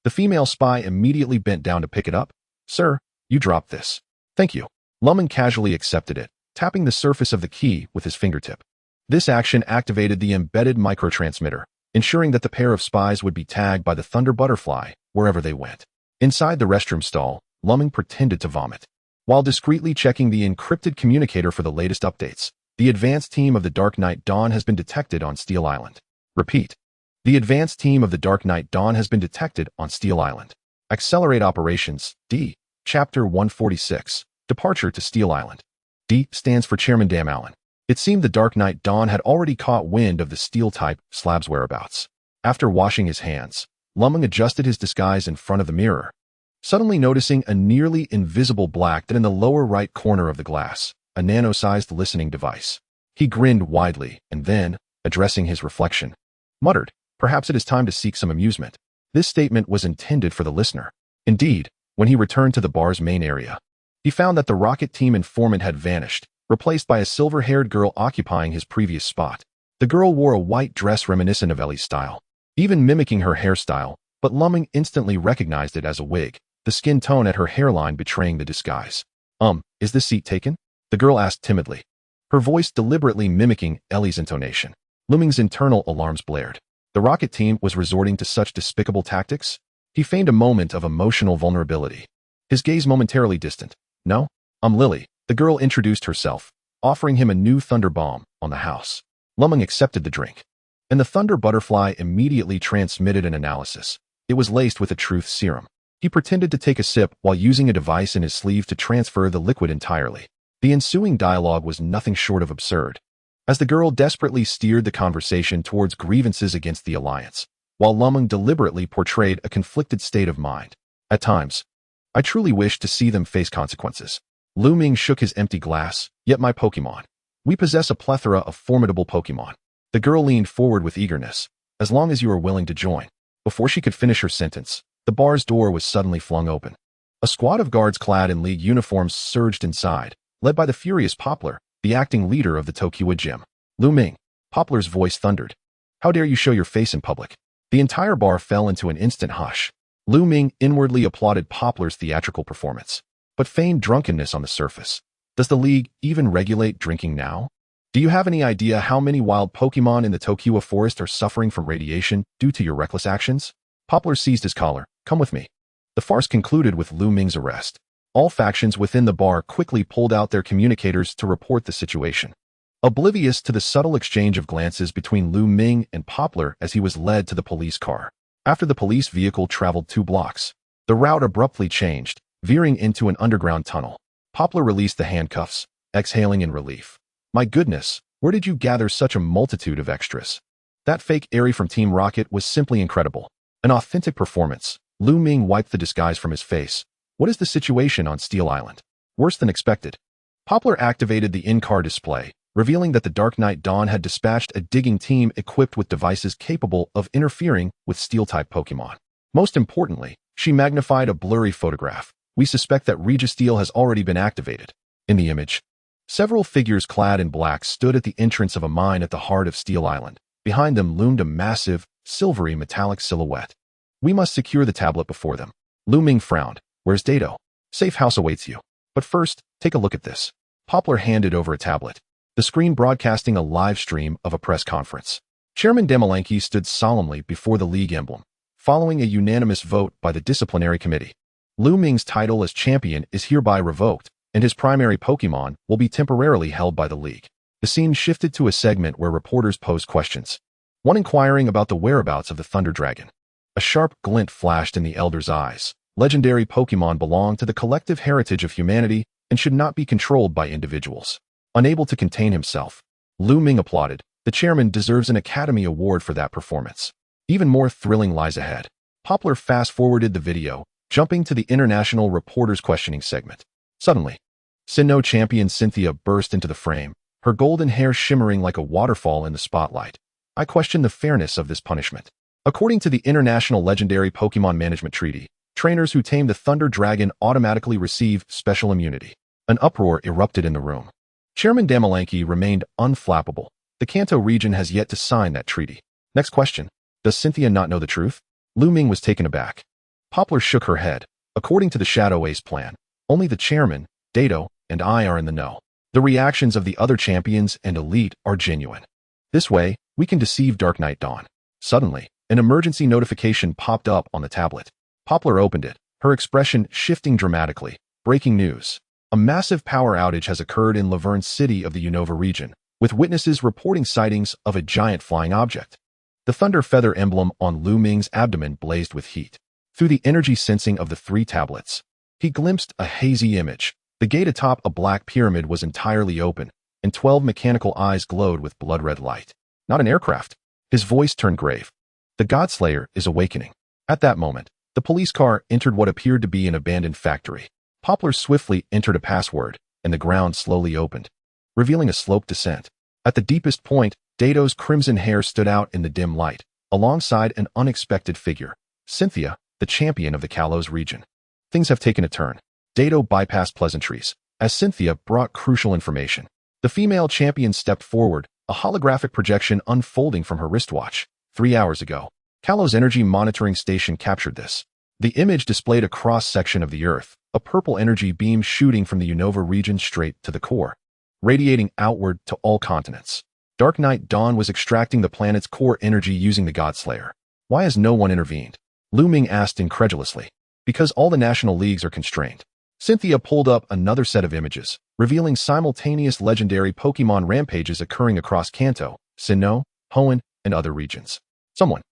The female spy immediately bent down to pick it up. Sir, you dropped this. Thank you. Lu Ming casually accepted it, tapping the surface of the key with his fingertip. This action activated the embedded microtransmitter, ensuring that the pair of spies would be tagged by the Thunder Butterfly wherever they went. Inside the restroom stall, Lu Ming pretended to vomit. While discreetly checking the encrypted communicator for the latest updates, the advanced team of the Dark Knight Dawn has been detected on Steel Island. Repeat. The advanced team of the Dark Knight Dawn has been detected on Steel Island. Accelerate operations. D. Chapter 146. Departure to Steel Island. D stands for Chairman Dam Allen. It seemed the Dark Knight Dawn had already caught wind of the steel-type slab's whereabouts. After washing his hands, Lu Ming adjusted his disguise in front of the mirror, suddenly noticing a nearly invisible black dot in the lower right corner of the glass, a nano-sized listening device. He grinned widely and then, addressing his reflection, muttered, "Perhaps it is time to seek some amusement." This statement was intended for the listener. Indeed, when he returned to the bar's main area, he found that the rocket team informant had vanished, replaced by a silver-haired girl occupying his previous spot. The girl wore a white dress reminiscent of Ellie's style, even mimicking her hairstyle, but Lu Ming instantly recognized it as a wig, the skin tone at her hairline betraying the disguise. Is this seat taken?" the girl asked timidly, her voice deliberately mimicking Ellie's intonation. Lu Ming's internal alarms blared. The rocket team was resorting to such despicable tactics? He feigned a moment of emotional vulnerability, his gaze momentarily distant. "No, I'm Lily," the girl introduced herself, offering him a new thunder bomb on the house. Lu Ming accepted the drink, and the Thunder Butterfly immediately transmitted an analysis. It was laced with a truth serum. He pretended to take a sip while using a device in his sleeve to transfer the liquid entirely. The ensuing dialogue was nothing short of absurd, as the girl desperately steered the conversation towards grievances against the Alliance, while Lu Ming deliberately portrayed a conflicted state of mind. At times, I truly wish to see them face consequences. Lu Ming shook his empty glass. "Yet my Pokémon. We possess a plethora of formidable Pokémon." The girl leaned forward with eagerness. "As long as you are willing to join." Before she could finish her sentence, the bar's door was suddenly flung open. A squad of guards clad in league uniforms surged inside, led by the furious Poplar, the acting leader of the Tokiwa gym. "Lu Ming," Poplar's voice thundered. "How dare you show your face in public?" The entire bar fell into an instant hush. Lu Ming inwardly applauded Poplar's theatrical performance, but feigned drunkenness on the surface. Does the league even regulate drinking now? Do you have any idea how many wild Pokémon in the Tokiwa forest are suffering from radiation due to your reckless actions? Poplar seized his collar. "Come with me." The farce concluded with Lu Ming's arrest. All factions within the bar quickly pulled out their communicators to report the situation, oblivious to the subtle exchange of glances between Lu Ming and Poplar as he was led to the police car. After the police vehicle traveled 2 blocks, the route abruptly changed, veering into an underground tunnel. Poplar released the handcuffs, exhaling in relief. "My goodness, where did you gather such a multitude of extras?" That fake Airy from Team Rocket was simply incredible. An authentic performance. Lu Ming wiped the disguise from his face. "What is the situation on Steel Island?" "Worse than expected." Poplar activated the in-car display, revealing that the Dark Knight Dawn had dispatched a digging team equipped with devices capable of interfering with Steel-type Pokémon. Most importantly, she magnified a blurry photograph. "We suspect that Registeel has already been activated." In the image, several figures clad in black stood at the entrance of a mine at the heart of Steel Island. Behind them loomed a massive, silvery metallic silhouette. "We must secure the tablet before them." Lu Ming frowned. "Where's Dato? Safe house awaits you. But first, take a look at this." Poplar handed over a tablet, the screen broadcasting a live stream of a press conference. Chairman Demalanki stood solemnly before the league emblem, following a unanimous vote by the disciplinary committee. Lu Ming's title as champion is hereby revoked, and his primary Pokémon will be temporarily held by the league. The scene shifted to a segment where reporters posed questions, one inquiring about the whereabouts of the Thunder Dragon. A sharp glint flashed in the elder's eyes. Legendary Pokémon belong to the collective heritage of humanity and should not be controlled by individuals. Unable to contain himself, Lu Ming applauded. "The chairman deserves an Academy Award for that performance." Even more thrilling lies ahead. Poplar fast-forwarded the video, jumping to the international reporters' questioning segment. Suddenly, Sinnoh champion Cynthia burst into the frame, her golden hair shimmering like a waterfall in the spotlight. "I question the fairness of this punishment. According to the International Legendary Pokémon Management Treaty, trainers who tame the Thunder Dragon automatically receive special immunity." An uproar erupted in the room. Chairman Damalanki remained unflappable. The Kanto region has yet to sign that treaty. Next question. Does Cynthia not know the truth? Lu Ming was taken aback. Poplar shook her head. According to the Shadow Ace plan, only the chairman, Dato, and I are in the know. The reactions of the other champions and elite are genuine. This way, we can deceive Dark Knight Dawn. Suddenly, an emergency notification popped up on the tablet. Poplar opened it, her expression shifting dramatically. Breaking news. A massive power outage has occurred in Laverne City of the Unova region, with witnesses reporting sightings of a giant flying object. The thunder feather emblem on Lu Ming's abdomen blazed with heat. Through the energy sensing of the 3 tablets, he glimpsed a hazy image. The gate atop a black pyramid was entirely open, and 12 mechanical eyes glowed with blood-red light. Not an aircraft. His voice turned grave. The Godslayer is awakening. At that moment, the police car entered what appeared to be an abandoned factory. Poplar swiftly entered a password, and the ground slowly opened, revealing a sloped descent. At the deepest point, Dato's crimson hair stood out in the dim light, alongside an unexpected figure, Cynthia, the champion of the Kalos region. Things have taken a turn. Dato bypassed pleasantries, as Cynthia brought crucial information. The female champion stepped forward, a holographic projection unfolding from her wristwatch. 3 hours ago, Kalos' energy monitoring station captured this. The image displayed a cross-section of the Earth, a purple energy beam shooting from the Unova region straight to the core, radiating outward to all continents. Dark Knight Dawn was extracting the planet's core energy using the Godslayer. Why has no one intervened? Lu Ming asked incredulously. Because all the national leagues are constrained. Cynthia pulled up another set of images, revealing simultaneous legendary Pokémon rampages occurring across Kanto, Sinnoh, Hoenn, and other regions. Someone,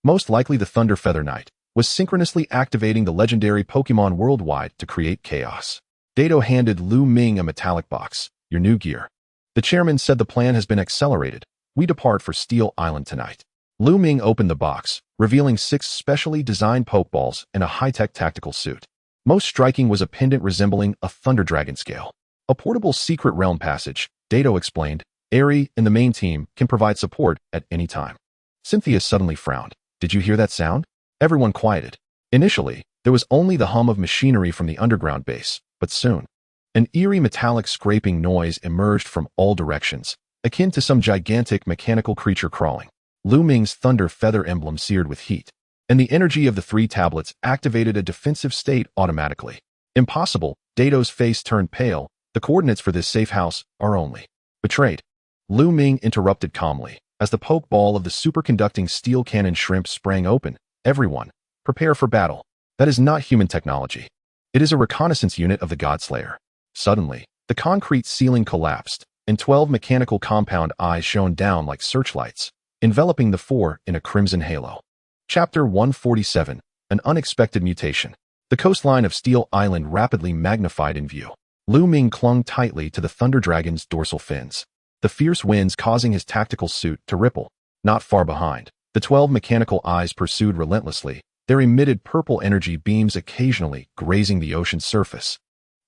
most likely the Thunder Feather Knight, was synchronously activating the legendary Pokémon worldwide to create chaos. Dato handed Lu Ming a metallic box. Your new gear. The chairman said the plan has been accelerated. We depart for Steel Island tonight. Lu Ming opened the box, revealing 6 specially designed Pokeballs and a high-tech tactical suit. Most striking was a pendant resembling a Thunder Dragon scale. A portable secret realm passage, Dato explained. Eri and the main team can provide support at any time. Cynthia suddenly frowned. Did you hear that sound? Everyone quieted. Initially, there was only the hum of machinery from the underground base, but soon, an eerie metallic scraping noise emerged from all directions, akin to some gigantic mechanical creature crawling. Lu Ming's thunder feather emblem seared with heat, and the energy of the 3 tablets activated a defensive state automatically. Impossible. Dato's face turned pale. The coordinates for this safe house are only betrayed. Lu Ming interrupted calmly, as the pokeball of the superconducting steel cannon shrimp sprang open. Everyone, prepare for battle. That is not human technology. It is a reconnaissance unit of the Godslayer. Suddenly, the concrete ceiling collapsed, and 12 mechanical compound eyes shone down like searchlights, enveloping the 4 in a crimson halo. Chapter 147, An Unexpected Mutation. The coastline of Steel Island rapidly magnified in view. Lu Ming clung tightly to the Thunder Dragon's dorsal fins, the fierce winds causing his tactical suit to ripple. Not far behind, the 12 mechanical eyes pursued relentlessly, their emitted purple energy beams occasionally grazing the ocean's surface,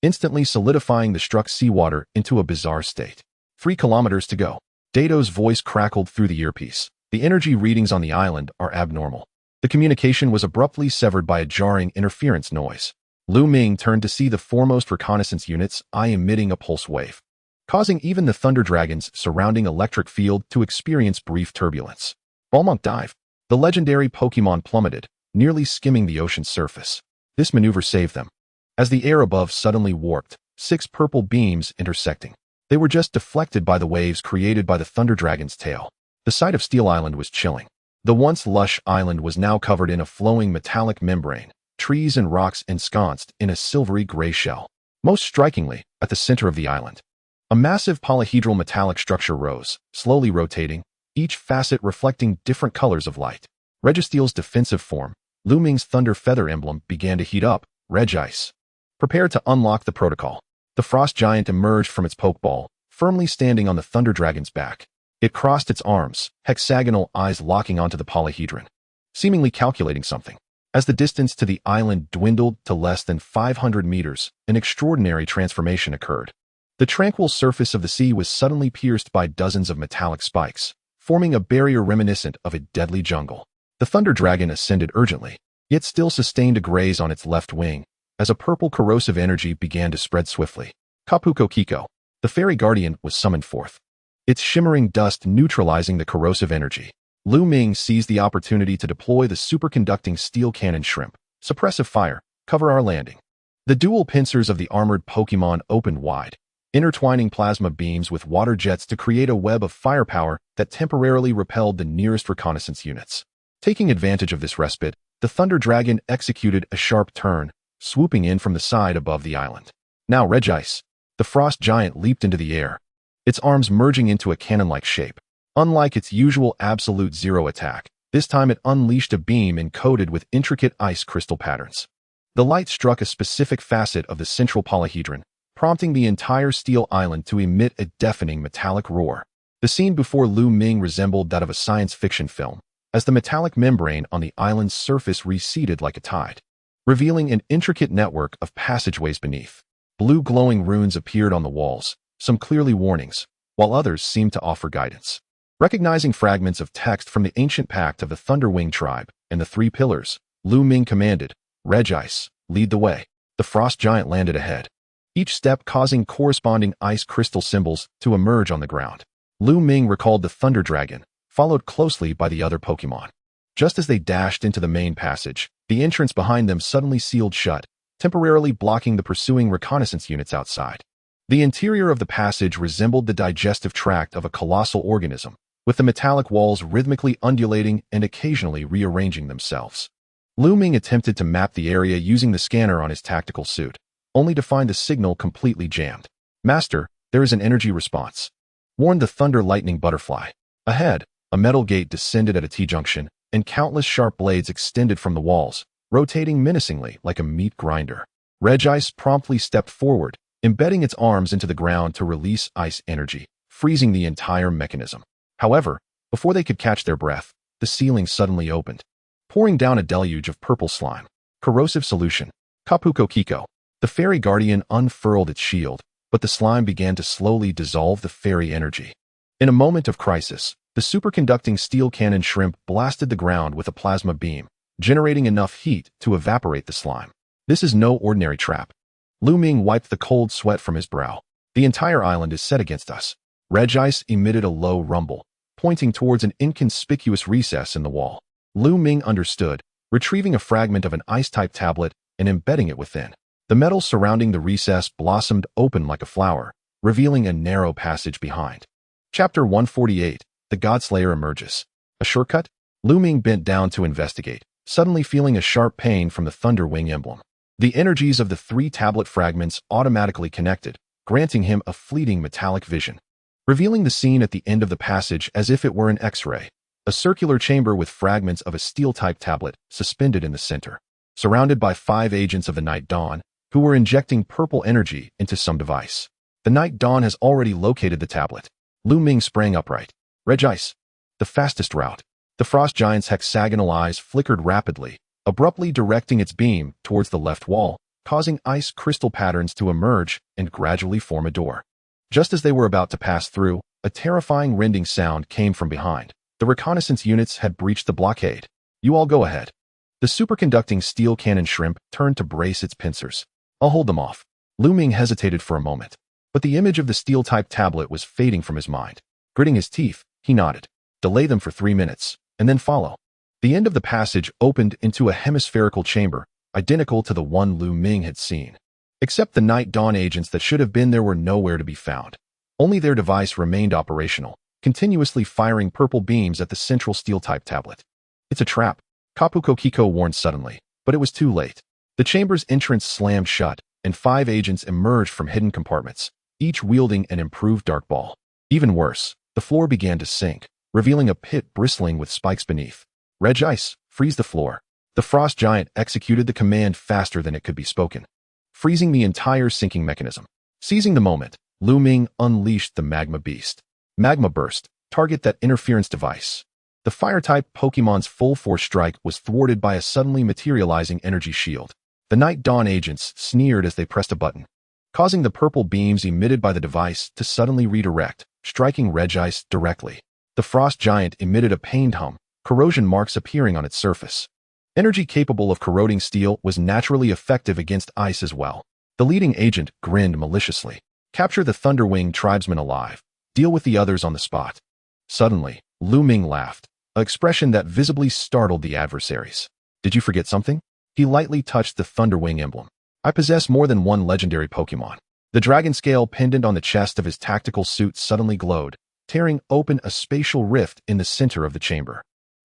instantly solidifying the struck seawater into a bizarre state. 3 kilometers to go. Dato's voice crackled through the earpiece. The energy readings on the island are abnormal. The communication was abruptly severed by a jarring interference noise. Lu Ming turned to see the foremost reconnaissance unit's eye emitting a pulse wave, causing even the Thunder Dragon's surrounding electric field to experience brief turbulence. Balmont dive. The legendary Pokémon plummeted, nearly skimming the ocean's surface. This maneuver saved them. As the air above suddenly warped, 6 purple beams intersecting. They were just deflected by the waves created by the Thunder Dragon's tail. The sight of Steel Island was chilling. The once lush island was now covered in a flowing metallic membrane, trees and rocks ensconced in a silvery gray shell. Most strikingly, at the center of the island, a massive polyhedral metallic structure rose, slowly rotating, each facet reflecting different colors of light. Registeel's defensive form, Lu Ming's thunder feather emblem, began to heat up. Regice. Prepare to unlock the protocol. The frost giant emerged from its pokeball, firmly standing on the Thunder Dragon's back. It crossed its arms, hexagonal eyes locking onto the polyhedron, seemingly calculating something. As the distance to the island dwindled to less than 500 meters, an extraordinary transformation occurred. The tranquil surface of the sea was suddenly pierced by dozens of metallic spikes, forming a barrier reminiscent of a deadly jungle. The Thunder Dragon ascended urgently, yet still sustained a graze on its left wing, as a purple corrosive energy began to spread swiftly. Kapuko Kiko, the fairy guardian, was summoned forth, its shimmering dust neutralizing the corrosive energy. Lu Ming seized the opportunity to deploy the superconducting steel cannon shrimp. Suppressive fire, cover our landing. The dual pincers of the armored Pokémon opened wide, intertwining plasma beams with water jets to create a web of firepower that temporarily repelled the nearest reconnaissance units. Taking advantage of this respite, the Thunder Dragon executed a sharp turn, swooping in from the side above the island. Now Regice. The frost giant leaped into the air, its arms merging into a cannon-like shape. Unlike its usual absolute zero attack, this time it unleashed a beam encoded with intricate ice crystal patterns. The light struck a specific facet of the central polyhedron, prompting the entire steel island to emit a deafening metallic roar. The scene before Lu Ming resembled that of a science fiction film, as the metallic membrane on the island's surface receded like a tide, revealing an intricate network of passageways beneath. Blue glowing runes appeared on the walls, some clearly warnings, while others seemed to offer guidance. Recognizing fragments of text from the ancient pact of the Thunderwing tribe and the three pillars, Lu Ming commanded, Regice, lead the way. The frost giant landed ahead, each step causing corresponding ice crystal symbols to emerge on the ground. Lu Ming recalled the Thunder Dragon, followed closely by the other Pokémon. Just as they dashed into the main passage, the entrance behind them suddenly sealed shut, temporarily blocking the pursuing reconnaissance units outside. The interior of the passage resembled the digestive tract of a colossal organism, with the metallic walls rhythmically undulating and occasionally rearranging themselves. Lu Ming attempted to map the area using the scanner on his tactical suit, only to find the signal completely jammed. Master, there is an energy response, warned the Thunderwing Butterfly. Ahead, a metal gate descended at a T-junction, and countless sharp blades extended from the walls, rotating menacingly like a meat grinder. Regice promptly stepped forward, embedding its arms into the ground to release ice energy, freezing the entire mechanism. However, before they could catch their breath, the ceiling suddenly opened, pouring down a deluge of purple slime. Corrosive solution. Kapuko Kiko. The fairy guardian unfurled its shield, but the slime began to slowly dissolve the fairy energy. In a moment of crisis, the superconducting steel cannon shrimp blasted the ground with a plasma beam, generating enough heat to evaporate the slime. This is no ordinary trap. Lu Ming wiped the cold sweat from his brow. The entire island is set against us. Regice emitted a low rumble, pointing towards an inconspicuous recess in the wall. Lu Ming understood, retrieving a fragment of an ice-type tablet and embedding it within. The metal surrounding the recess blossomed open like a flower, revealing a narrow passage behind. Chapter 148. The Godslayer emerges. A shortcut? Lu Ming bent down to investigate, suddenly feeling a sharp pain from the Thunderwing emblem. The energies of the three tablet fragments automatically connected, granting him a fleeting metallic vision, revealing the scene at the end of the passage as if it were an X-ray. A circular chamber with fragments of a steel-type tablet suspended in the center, surrounded by 5 agents of the Night Dawn, who were injecting purple energy into some device. The Night Dawn has already located the tablet. Lu Ming sprang upright. Regice. The fastest route. The frost giant's hexagonal eyes flickered rapidly, abruptly directing its beam towards the left wall, causing ice crystal patterns to emerge and gradually form a door. Just as they were about to pass through, a terrifying rending sound came from behind. The reconnaissance units had breached the blockade. You all go ahead. The superconducting steel cannon shrimp turned to brace its pincers. I'll hold them off. Lu Ming hesitated for a moment, but the image of the steel-type tablet was fading from his mind. Gritting his teeth, he nodded. Delay them for 3 minutes, and then follow. The end of the passage opened into a hemispherical chamber, identical to the one Lu Ming had seen. Except the Night Dawn agents that should have been there were nowhere to be found. Only their device remained operational, continuously firing purple beams at the central steel-type tablet. It's a trap, Kapuko Kiko warned suddenly, but it was too late. The chamber's entrance slammed shut, and 5 agents emerged from hidden compartments, each wielding an improved dark ball. Even worse, the floor began to sink, revealing a pit bristling with spikes beneath. Regice, freeze the floor. The frost giant executed the command faster than it could be spoken, freezing the entire sinking mechanism. Seizing the moment, Lu Ming unleashed the Magma Beast. Magma Burst, target that interference device. The fire-type Pokémon's full-force strike was thwarted by a suddenly materializing energy shield. The Night Dawn agents sneered as they pressed a button, causing the purple beams emitted by the device to suddenly redirect, striking Regice directly. The frost giant emitted a pained hum, corrosion marks appearing on its surface. Energy capable of corroding steel was naturally effective against ice as well. The leading agent grinned maliciously. Capture the Thunderwing tribesmen alive. Deal with the others on the spot. Suddenly, Lu Ming laughed, an expression that visibly startled the adversaries. Did you forget something? He lightly touched the Thunderwing emblem. I possess more than one legendary Pokémon. The dragon scale pendant on the chest of his tactical suit suddenly glowed, tearing open a spatial rift in the center of the chamber.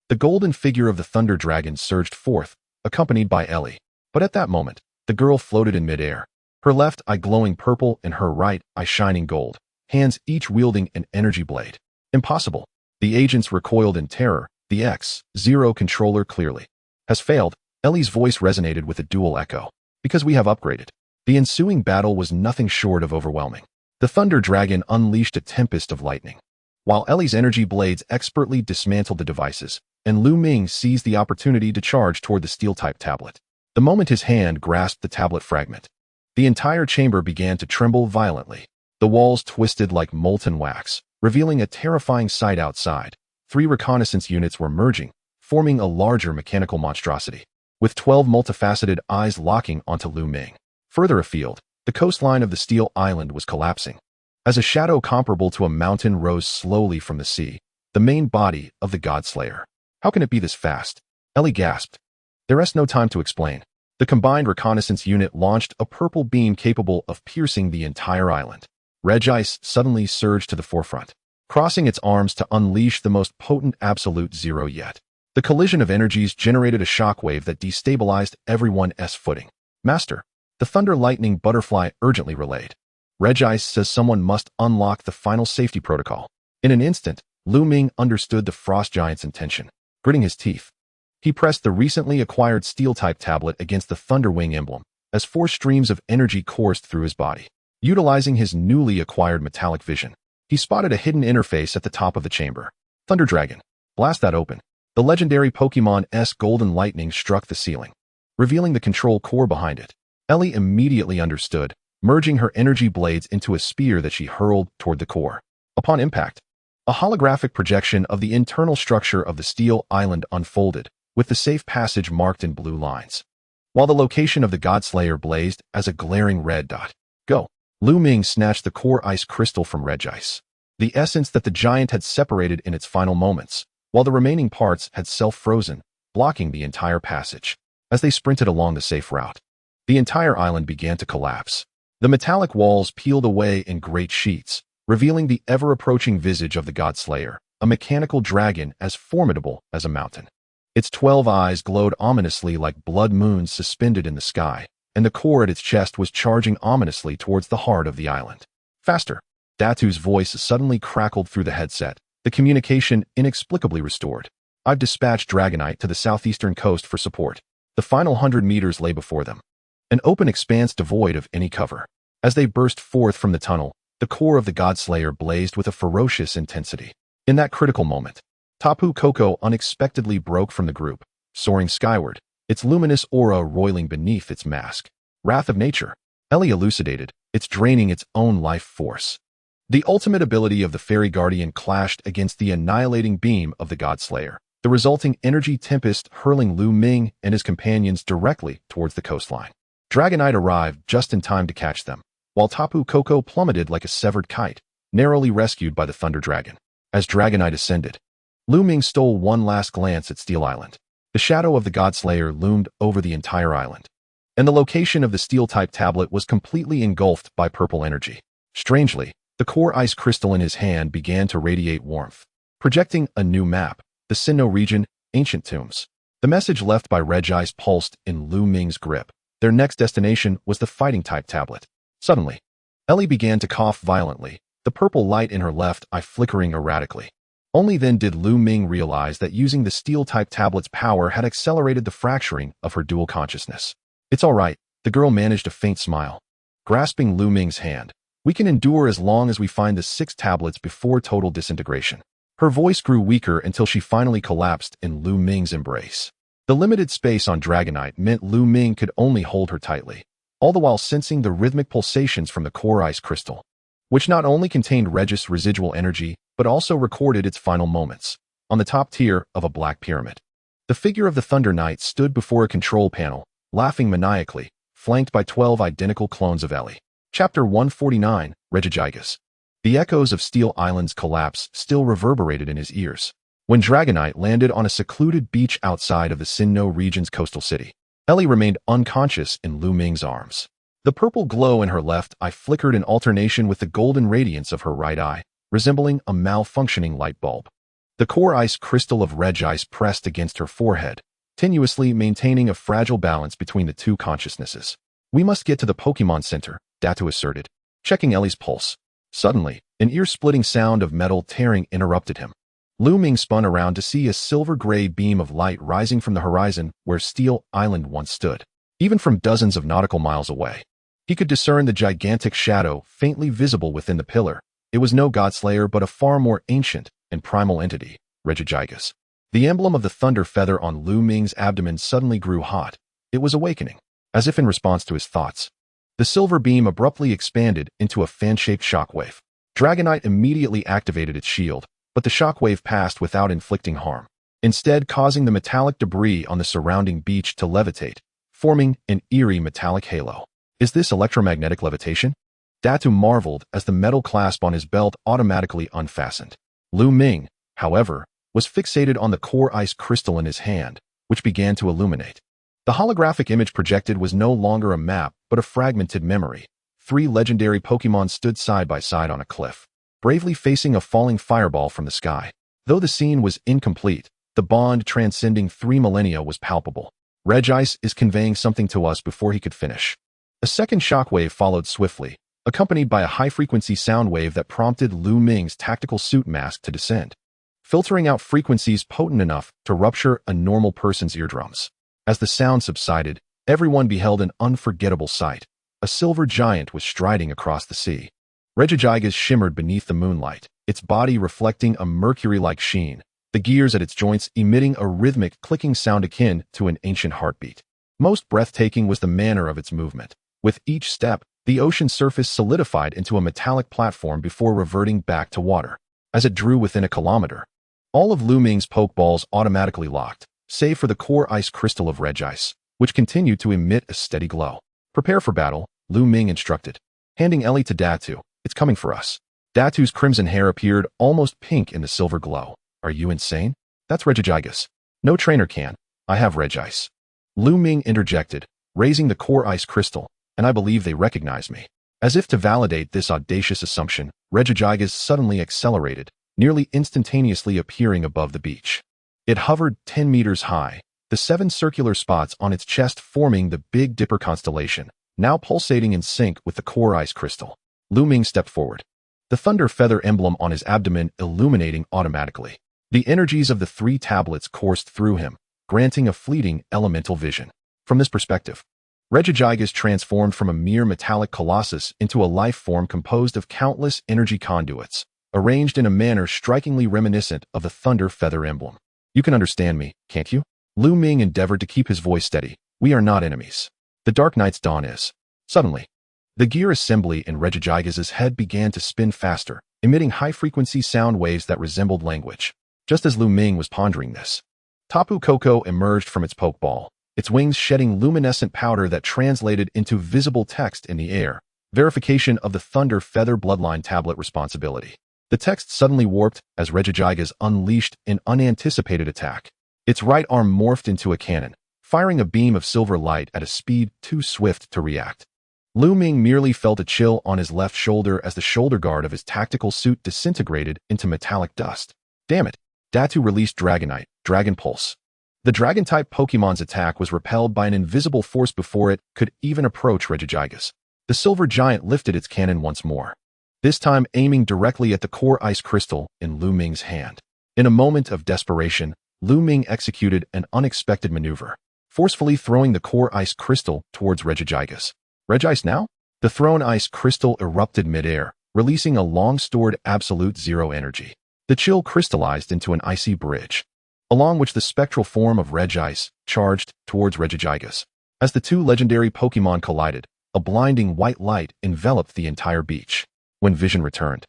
The golden figure of the thunder dragon surged forth, accompanied by Ellie. But at that moment, the girl floated in midair, her left eye glowing purple and her right eye shining gold, hands each wielding an energy blade. Impossible. The agents recoiled in terror. The X-0 controller clearly has failed. Ellie's voice resonated with a dual echo. Because we have upgraded. The ensuing battle was nothing short of overwhelming. The thunder dragon unleashed a tempest of lightning, while Ellie's energy blades expertly dismantled the devices, and Lu Ming seized the opportunity to charge toward the steel-type tablet. The moment his hand grasped the tablet fragment, the entire chamber began to tremble violently. The walls twisted like molten wax, revealing a terrifying sight outside. 3 reconnaissance units were merging, forming a larger mechanical monstrosity, with 12 multifaceted eyes locking onto Lu Ming. Further afield, the coastline of the Steel Island was collapsing. As a shadow comparable to a mountain rose slowly from the sea, the main body of the Godslayer. How can it be this fast? Ellie gasped. There is no time to explain. The combined reconnaissance unit launched a purple beam capable of piercing the entire island. Regice suddenly surged to the forefront, crossing its arms to unleash the most potent absolute zero yet. The collision of energies generated a shockwave that destabilized everyone's footing. Master, the Thunderwing Butterfly urgently relayed. Regice says someone must unlock the final safety protocol. In an instant, Lu Ming understood the frost giant's intention. Gritting his teeth, he pressed the recently acquired steel-type tablet against the Thunderwing emblem as 4 streams of energy coursed through his body. Utilizing his newly acquired metallic vision, he spotted a hidden interface at the top of the chamber. Thunder Dragon. Blast that open. The legendary Pokémon's golden lightning struck the ceiling, revealing the control core behind it. Ellie immediately understood, merging her energy blades into a spear that she hurled toward the core. Upon impact, a holographic projection of the internal structure of the Steel Island unfolded, with the safe passage marked in blue lines, while the location of the Godslayer blazed as a glaring red dot. Go! Lu Ming snatched the core ice crystal from Regice, the essence that the giant had separated in its final moments, while the remaining parts had self-frozen, blocking the entire passage. As they sprinted along the safe route, the entire island began to collapse. The metallic walls peeled away in great sheets, revealing the ever-approaching visage of the Godslayer, a mechanical dragon as formidable as a mountain. Its 12 eyes glowed ominously like blood moons suspended in the sky, and the core at its chest was charging ominously towards the heart of the island. Faster! Datu's voice suddenly crackled through the headset, the communication inexplicably restored. I've dispatched Dragonite to the southeastern coast for support. The final 100 meters lay before them, an open expanse devoid of any cover. As they burst forth from the tunnel, the core of the Godslayer blazed with a ferocious intensity. In that critical moment, Tapu Koko unexpectedly broke from the group, soaring skyward, its luminous aura roiling beneath its mask. Wrath of nature, Ellie elucidated, it's draining its own life force. The ultimate ability of the Fairy Guardian clashed against the annihilating beam of the Godslayer, the resulting energy tempest hurling Lu Ming and his companions directly towards the coastline. Dragonite arrived just in time to catch them, while Tapu Koko plummeted like a severed kite, narrowly rescued by the Thunder Dragon. As Dragonite ascended, Lu Ming stole one last glance at Steel Island. The shadow of the Godslayer loomed over the entire island, and the location of the steel-type tablet was completely engulfed by purple energy. Strangely, the core ice crystal in his hand began to radiate warmth, projecting a new map, the Sinnoh region, ancient tombs. The message left by Regice pulsed in Lu Ming's grip. Their next destination was the fighting-type tablet. Suddenly, Ellie began to cough violently, the purple light in her left eye flickering erratically. Only then did Lu Ming realize that using the steel-type tablet's power had accelerated the fracturing of her dual consciousness. It's all right, the girl managed a faint smile. Grasping Lu Ming's hand, we can endure as long as we find the 6 tablets before total disintegration. Her voice grew weaker until she finally collapsed in Lu Ming's embrace. The limited space on Dragonite meant Lu Ming could only hold her tightly, all the while sensing the rhythmic pulsations from the core ice crystal, which not only contained Regice's residual energy, but also recorded its final moments. On the top tier of a black pyramid, the figure of the Thunder Knight stood before a control panel, laughing maniacally, flanked by 12 identical clones of Ellie. Chapter 149, Regigigas. The echoes of Steel Island's collapse still reverberated in his ears. When Dragonite landed on a secluded beach outside of the Sinnoh region's coastal city, Ellie remained unconscious in Lu Ming's arms. The purple glow in her left eye flickered in alternation with the golden radiance of her right eye, resembling a malfunctioning light bulb. The core ice crystal of Regice pressed against her forehead, tenuously maintaining a fragile balance between the two consciousnesses. "We must get to the Pokémon Center," Datu asserted, checking Ellie's pulse. Suddenly, an ear-splitting sound of metal tearing interrupted him. Lu Ming spun around to see a silver-gray beam of light rising from the horizon where Steel Island once stood. Even from dozens of nautical miles away, he could discern the gigantic shadow faintly visible within the pillar. It was no godslayer but a far more ancient and primal entity, Regigigas. The emblem of the thunder feather on Lu Ming's abdomen suddenly grew hot. It was awakening, as if in response to his thoughts. The silver beam abruptly expanded into a fan-shaped shockwave. Dragonite immediately activated its shield, but the shockwave passed without inflicting harm, instead causing the metallic debris on the surrounding beach to levitate, forming an eerie metallic halo. "Is this electromagnetic levitation?" Datu marveled as the metal clasp on his belt automatically unfastened. Lu Ming, however, was fixated on the core ice crystal in his hand, which began to illuminate. The holographic image projected was no longer a map, but a fragmented memory. 3 legendary Pokémon stood side by side on a cliff, bravely facing a falling fireball from the sky. Though the scene was incomplete, the bond transcending 3 millennia was palpable. "Regice is conveying something to us," before he could finish. A second shockwave followed swiftly, accompanied by a high-frequency sound wave that prompted Lu Ming's tactical suit mask to descend, filtering out frequencies potent enough to rupture a normal person's eardrums. As the sound subsided, everyone beheld an unforgettable sight. A silver giant was striding across the sea. Regigigas shimmered beneath the moonlight, its body reflecting a mercury-like sheen, the gears at its joints emitting a rhythmic clicking sound akin to an ancient heartbeat. Most breathtaking was the manner of its movement. With each step, the ocean surface solidified into a metallic platform before reverting back to water. As it drew within a kilometer, all of Lu Ming's Pokeballs automatically locked, save for the core ice crystal of Regice, which continued to emit a steady glow. "Prepare for battle," Lu Ming instructed, handing Ellie to Datu. "It's coming for us." Datu's crimson hair appeared almost pink in the silver glow. "Are you insane? That's Regigigas. No trainer can. I have Regice." Lu Ming interjected, raising the core ice crystal, "and I believe they recognize me." As if to validate this audacious assumption, Regigigas suddenly accelerated, nearly instantaneously appearing above the beach. It hovered 10 meters high, the 7 circular spots on its chest forming the Big Dipper constellation, now pulsating in sync with the core ice crystal. Lu Ming stepped forward, the thunder feather emblem on his abdomen illuminating automatically. The energies of the 3 tablets coursed through him, granting a fleeting elemental vision. From this perspective, Regigigas transformed from a mere metallic colossus into a life form composed of countless energy conduits, arranged in a manner strikingly reminiscent of the thunder feather emblem. "You can understand me, can't you?" Lu Ming endeavored to keep his voice steady. "We are not enemies. The Dark Knight's dawn is." Suddenly, the gear assembly in Regigigas' head began to spin faster, emitting high-frequency sound waves that resembled language. Just as Lu Ming was pondering this, Tapu Koko emerged from its Pokeball, its wings shedding luminescent powder that translated into visible text in the air, verification of the Thunder Feather Bloodline tablet responsibility. The text suddenly warped as Regigigas unleashed an unanticipated attack. Its right arm morphed into a cannon, firing a beam of silver light at a speed too swift to react. Lu Ming merely felt a chill on his left shoulder as the shoulder guard of his tactical suit disintegrated into metallic dust. Damn it! Datu released Dragonite, Dragon Pulse. The Dragon-type Pokémon's attack was repelled by an invisible force before it could even approach Regigigas. The silver giant lifted its cannon once more, this time aiming directly at the core ice crystal in Lu Ming's hand. In a moment of desperation, Lu Ming executed an unexpected maneuver, forcefully throwing the core ice crystal towards Regigigas. "Regice now?" The thrown ice crystal erupted midair, releasing a long-stored absolute zero energy. The chill crystallized into an icy bridge, along which the spectral form of Regice charged towards Regigigas. As the 2 legendary Pokémon collided, a blinding white light enveloped the entire beach. When vision returned,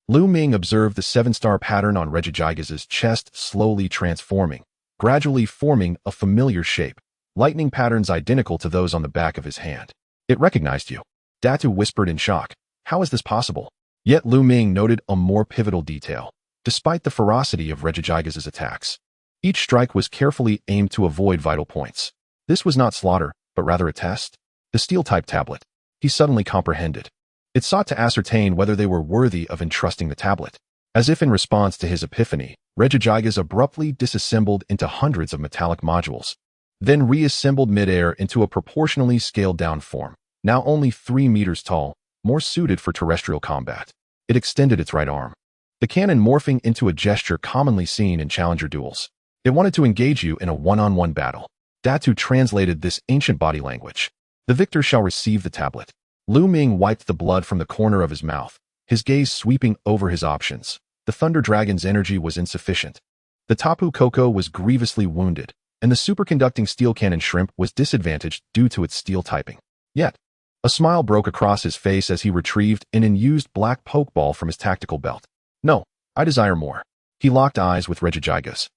Lu Ming observed the 7-star pattern on Regigigas' chest slowly transforming, gradually forming a familiar shape, lightning patterns identical to those on the back of his hand. "It recognized you," Datu whispered in shock. "How is this possible?" Yet Lu Ming noted a more pivotal detail. Despite the ferocity of Regigigas' attacks, each strike was carefully aimed to avoid vital points. This was not slaughter, but rather a test. The Steel-type tablet. he suddenly comprehended. It sought to ascertain whether they were worthy of entrusting the tablet. As if in response to his epiphany, Regigigas abruptly disassembled into hundreds of metallic modules, then reassembled midair into a proportionally scaled-down form, now only 3 meters tall, more suited for terrestrial combat. It extended its right arm, the cannon morphing into a gesture commonly seen in challenger duels. It wanted to engage you in a one-on-one battle. Datu translated this ancient body language. The victor shall receive the tablet. Lu Ming wiped the blood from the corner of his mouth, his gaze sweeping over his options. The Thunder Dragon's energy was insufficient. The Tapu Koko was grievously wounded, and the superconducting steel cannon shrimp was disadvantaged due to its steel typing. Yet, a smile broke across his face as he retrieved an unused black pokeball from his tactical belt. No, I desire more. He locked eyes with Regigigas,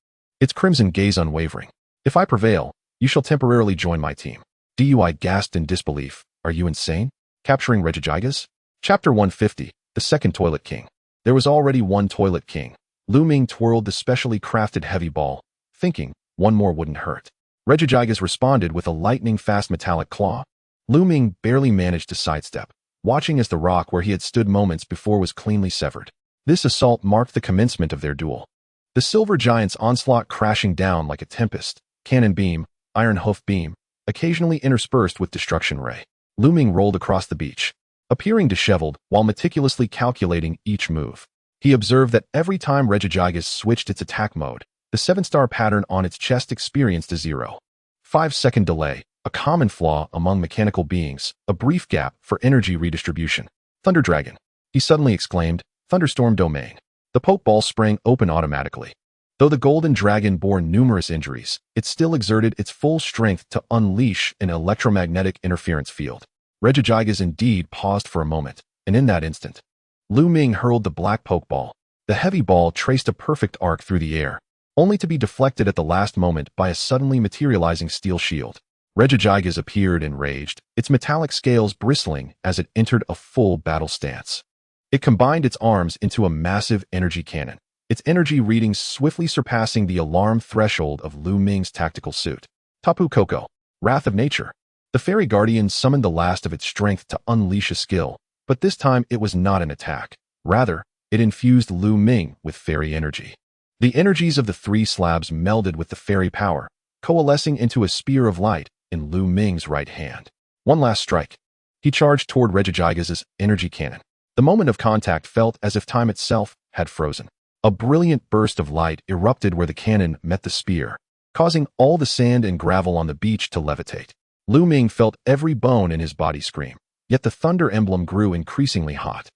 its crimson gaze unwavering. If I prevail, you shall temporarily join my team. Dui gasped in disbelief. Are you insane? Capturing Regigigas? Chapter 150, The Second Toilet King. There was already one Toilet King. Lu Ming twirled the specially crafted heavy ball, thinking, one more wouldn't hurt. Regigigas responded with a lightning-fast metallic claw. Lu Ming barely managed to sidestep, watching as the rock where he had stood moments before was cleanly severed. This assault marked the commencement of their duel. The silver giant's onslaught crashing down like a tempest, cannon beam, iron hoof beam, occasionally interspersed with destruction ray. Lu Ming rolled across the beach, appearing disheveled while meticulously calculating each move. He observed that every time Regigigas switched its attack mode, the 7-star pattern on its chest experienced a 0.5-second delay, a common flaw among mechanical beings, a brief gap for energy redistribution. Thunder Dragon, he suddenly exclaimed, Thunderstorm Domain. The Pokeball sprang open automatically. Though the Golden Dragon bore numerous injuries, it still exerted its full strength to unleash an electromagnetic interference field. Regigigas indeed paused for a moment, and in that instant, Lu Ming hurled the black Pokeball. The heavy ball traced a perfect arc through the air, only to be deflected at the last moment by a suddenly materializing steel shield. Regigigas appeared enraged, its metallic scales bristling as it entered a full battle stance. It combined its arms into a massive energy cannon, its energy readings swiftly surpassing the alarm threshold of Lu Ming's tactical suit. Tapu Koko, Wrath of Nature. The Fairy Guardian summoned the last of its strength to unleash a skill, but this time it was not an attack. Rather, it infused Lu Ming with fairy energy. The energies of the 3 slabs melded with the fairy power, coalescing into a spear of light in Lu Ming's right hand. One last strike. He charged toward Regigigas' energy cannon. The moment of contact felt as if time itself had frozen. A brilliant burst of light erupted where the cannon met the spear, causing all the sand and gravel on the beach to levitate. Lu Ming felt every bone in his body scream, yet the thunder emblem grew increasingly hot.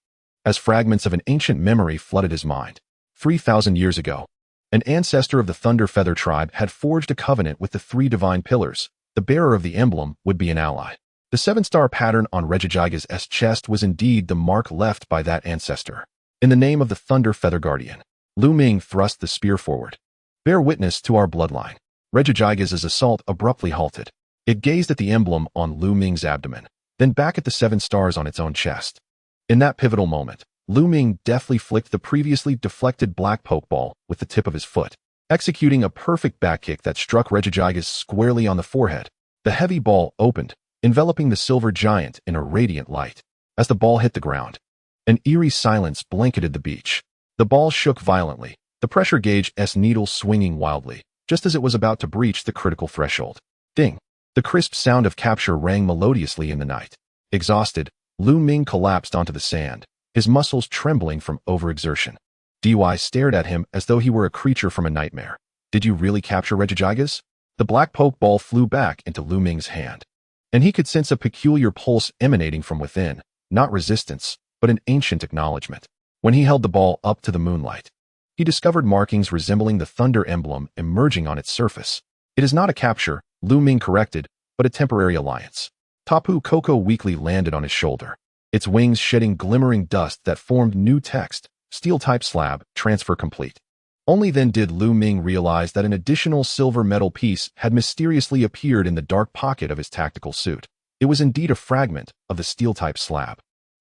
As fragments of an ancient memory flooded his mind. 3,000 years ago, an ancestor of the Thunder Feather tribe had forged a covenant with the 3 divine pillars. The bearer of the emblem would be an ally. The 7-star pattern on Regigigas' chest was indeed the mark left by that ancestor. In the name of the Thunder Feather Guardian, Lu Ming thrust the spear forward. Bear witness to our bloodline. Regigigas' assault abruptly halted. It gazed at the emblem on Lu Ming's abdomen, then back at the 7 stars on its own chest. In that pivotal moment, Lu Ming deftly flicked the previously deflected black Pokeball with the tip of his foot, executing a perfect backkick that struck Regigigas squarely on the forehead. The heavy ball opened, enveloping the silver giant in a radiant light. As the ball hit the ground, an eerie silence blanketed the beach. The ball shook violently, the pressure gauge's needle swinging wildly, just as it was about to breach the critical threshold. Ding! The crisp sound of capture rang melodiously in the night. Exhausted, Lu Ming collapsed onto the sand, his muscles trembling from overexertion. Dy stared at him as though he were a creature from a nightmare. Did you really capture Regigigas? The black Pokeball flew back into Lu Ming's hand, and he could sense a peculiar pulse emanating from within, not resistance, but an ancient acknowledgement. When he held the ball up to the moonlight, he discovered markings resembling the thunder emblem emerging on its surface. It is not a capture, Lu Ming corrected, but a temporary alliance. Tapu Koko weakly landed on his shoulder, its wings shedding glimmering dust that formed new text, Steel-type slab, transfer complete. Only then did Lu Ming realize that an additional silver metal piece had mysteriously appeared in the dark pocket of his tactical suit. It was indeed a fragment of the steel-type slab.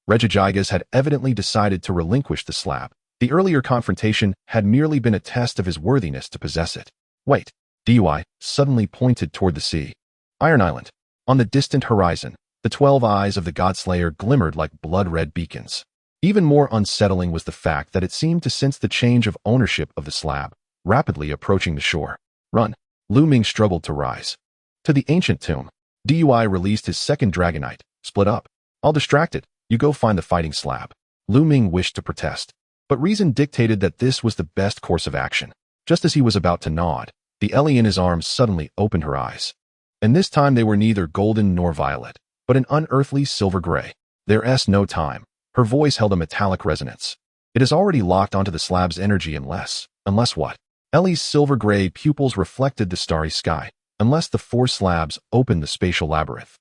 Regigigas had evidently decided to relinquish the slab. The earlier confrontation had merely been a test of his worthiness to possess it. Wait. Dy suddenly pointed toward the sea. Iron Island. On the distant horizon, The 12 eyes of the Godslayer glimmered like blood-red beacons. Even more unsettling was the fact that it seemed to sense the change of ownership of the slab, rapidly approaching the shore. Run! Lu Ming struggled to rise. To the ancient tomb. DUI released his second Dragonite. Split up. I'll distract it. You go find the fighting slab. Lu Ming wished to protest, but reason dictated that this was the best course of action. Just as he was about to nod, the Ellie in his arms suddenly opened her eyes. And this time they were neither golden nor violet, but an unearthly silver gray. There's no time. Her voice held a metallic resonance. It is already locked onto the slab's energy unless what? Ellie's silver gray pupils reflected the starry sky, unless the four slabs opened the spatial labyrinth.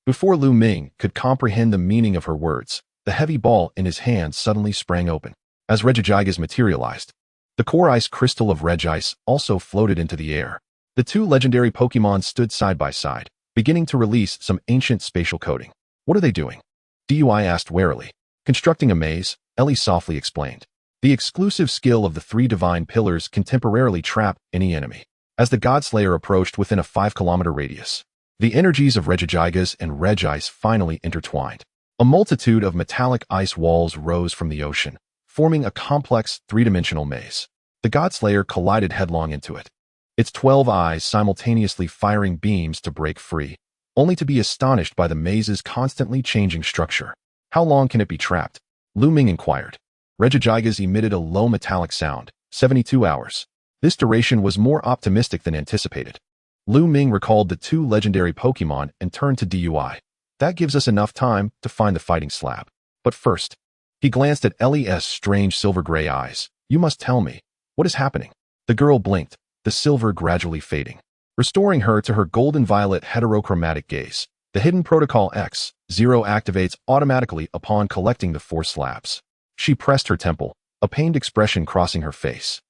Before Lu Ming could comprehend the meaning of her words, the heavy ball in his hand suddenly sprang open. As Regigigas materialized, the core ice crystal of Regice also floated into the air. The two legendary Pokémon stood side by side, beginning to release some ancient spatial coding. What are they doing? DUI asked warily. Constructing a maze, Ellie softly explained. The exclusive skill of the three divine pillars can temporarily trap any enemy. As the Godslayer approached within a 5-kilometer radius, the energies of Regigigas and Regice finally intertwined. A multitude of metallic ice walls rose from the ocean, forming a complex three-dimensional maze. The Godslayer collided headlong into it, its 12 eyes simultaneously firing beams to break free, only to be astonished by the maze's constantly changing structure. How long can it be trapped? Lu Ming inquired. Regigigas emitted a low metallic sound. 72 hours. This duration was more optimistic than anticipated. Lu Ming recalled the two legendary Pokémon and turned to DUI. That gives us enough time to find the fighting slab. But first, he glanced at Ellie's strange silver-gray eyes. You must tell me. What is happening? The girl blinked, the silver gradually fading, restoring her to her golden-violet heterochromatic gaze. The hidden protocol X0 activates automatically upon collecting the four slabs. She pressed her temple, a pained expression crossing her face.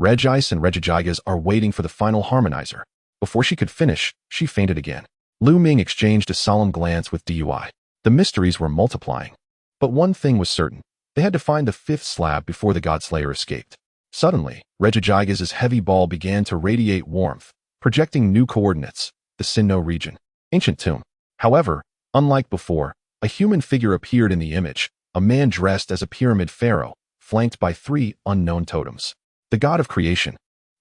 Regice and Regigigas are waiting for the final harmonizer. Before she could finish, she fainted again. Lu Ming exchanged a solemn glance with DUI. The mysteries were multiplying. But one thing was certain. They had to find the fifth slab before the Godslayer escaped. Suddenly, Regigigas' heavy ball began to radiate warmth, projecting new coordinates, the Sinnoh region. Ancient tomb. However, unlike before, a human figure appeared in the image, a man dressed as a pyramid pharaoh, flanked by three unknown totems. The god of creation.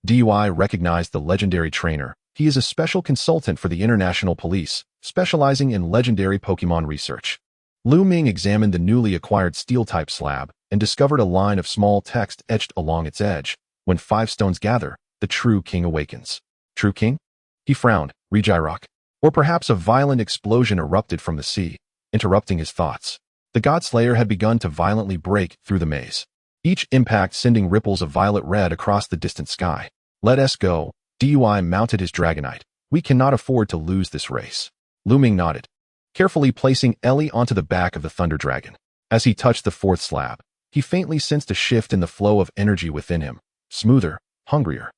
DUI recognized the legendary trainer. He is a special consultant for the International Police, specializing in legendary Pokémon research. Lu Ming examined the newly acquired steel-type slab and discovered a line of small text etched along its edge. When 5 stones gather, the true king awakens. True king? He frowned. Regirock. Or perhaps a violent explosion erupted from the sea, interrupting his thoughts. The Godslayer had begun to violently break through the maze, each impact sending ripples of violet-red across the distant sky. Let us go. DUI mounted his Dragonite. We cannot afford to lose this race. Lu Ming nodded, carefully placing Ellie onto the back of the Thunder Dragon. As he touched the fourth slab, he faintly sensed a shift in the flow of energy within him, smoother, hungrier.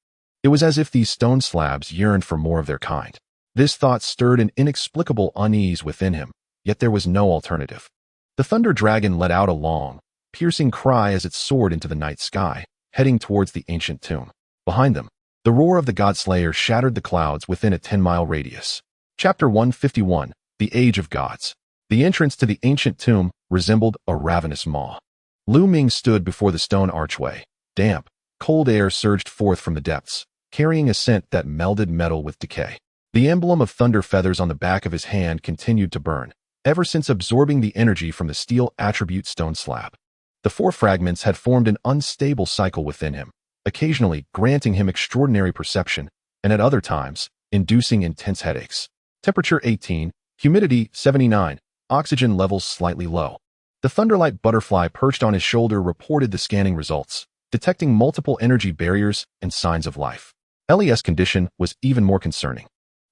It was as if these stone slabs yearned for more of their kind. This thought stirred an inexplicable unease within him, yet there was no alternative. The Thunder Dragon let out a long, piercing cry as it soared into the night sky, heading towards the ancient tomb. Behind them, the roar of the Godslayer shattered the clouds within a 10-mile radius. Chapter 151, The Age of Gods. The entrance to the ancient tomb resembled a ravenous maw. Lu Ming stood before the stone archway. Damp, cold air surged forth from the depths, carrying a scent that melded metal with decay. The emblem of thunder feathers on the back of his hand continued to burn, ever since absorbing the energy from the steel attribute stone slab. The 4 fragments had formed an unstable cycle within him, occasionally granting him extraordinary perception, and at other times, inducing intense headaches. Temperature 18, humidity 79, oxygen levels slightly low. The Thunderwing Butterfly perched on his shoulder reported the scanning results, detecting multiple energy barriers and signs of life. Ellie's condition was even more concerning.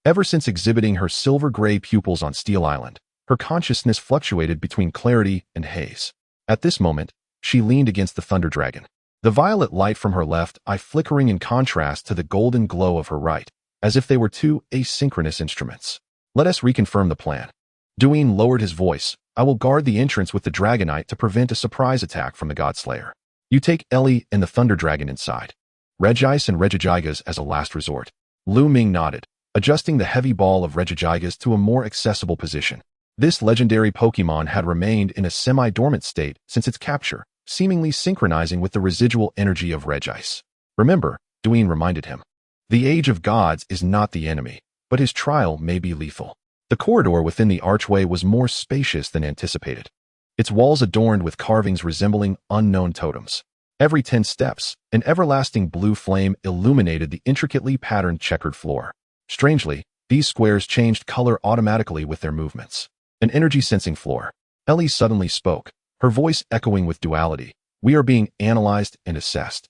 Ever since exhibiting her silver-gray pupils on Steel Island, her consciousness fluctuated between clarity and haze. At this moment, she leaned against the Thunder Dragon, the violet light from her left eye flickering in contrast to the golden glow of her right, as if they were two asynchronous instruments. Let us reconfirm the plan. Duin lowered his voice. I will guard the entrance with the Dragonite to prevent a surprise attack from the Godslayer. You take Ellie and the Thunder Dragon inside. Regice and Regigigas as a last resort. Lu Ming nodded, adjusting the heavy ball of Regigigas to a more accessible position. This legendary Pokémon had remained in a semi-dormant state since its capture, seemingly synchronizing with the residual energy of Regice. Remember, Duin reminded him. The Age of Gods is not the enemy, but his trial may be lethal. The corridor within the archway was more spacious than anticipated, its walls adorned with carvings resembling unknown totems. Every 10 steps, an everlasting blue flame illuminated the intricately patterned checkered floor. Strangely, these squares changed color automatically with their movements. An energy-sensing floor. Ellie suddenly spoke, her voice echoing with duality. We are being analyzed and assessed.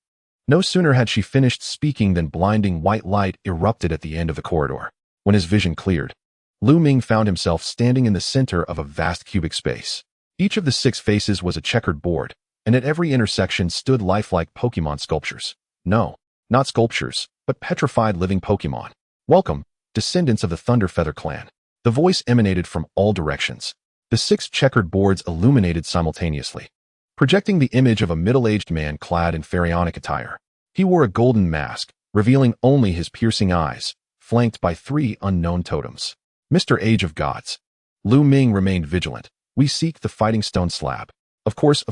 No sooner had she finished speaking than blinding white light erupted at the end of the corridor. When his vision cleared, Lu Ming found himself standing in the center of a vast cubic space. Each of the 6 faces was a checkered board, and at every intersection stood lifelike Pokémon sculptures. No, not sculptures, but petrified living Pokémon. Welcome, descendants of the Thunderfeather clan. The voice emanated from all directions. The 6 checkered boards illuminated simultaneously, projecting the image of a middle-aged man clad in pharaonic attire. He wore a golden mask, revealing only his piercing eyes, flanked by 3 unknown totems. Mr. Age of Gods. Lu Ming remained vigilant. We seek the Fighting Stone Slab. Of course.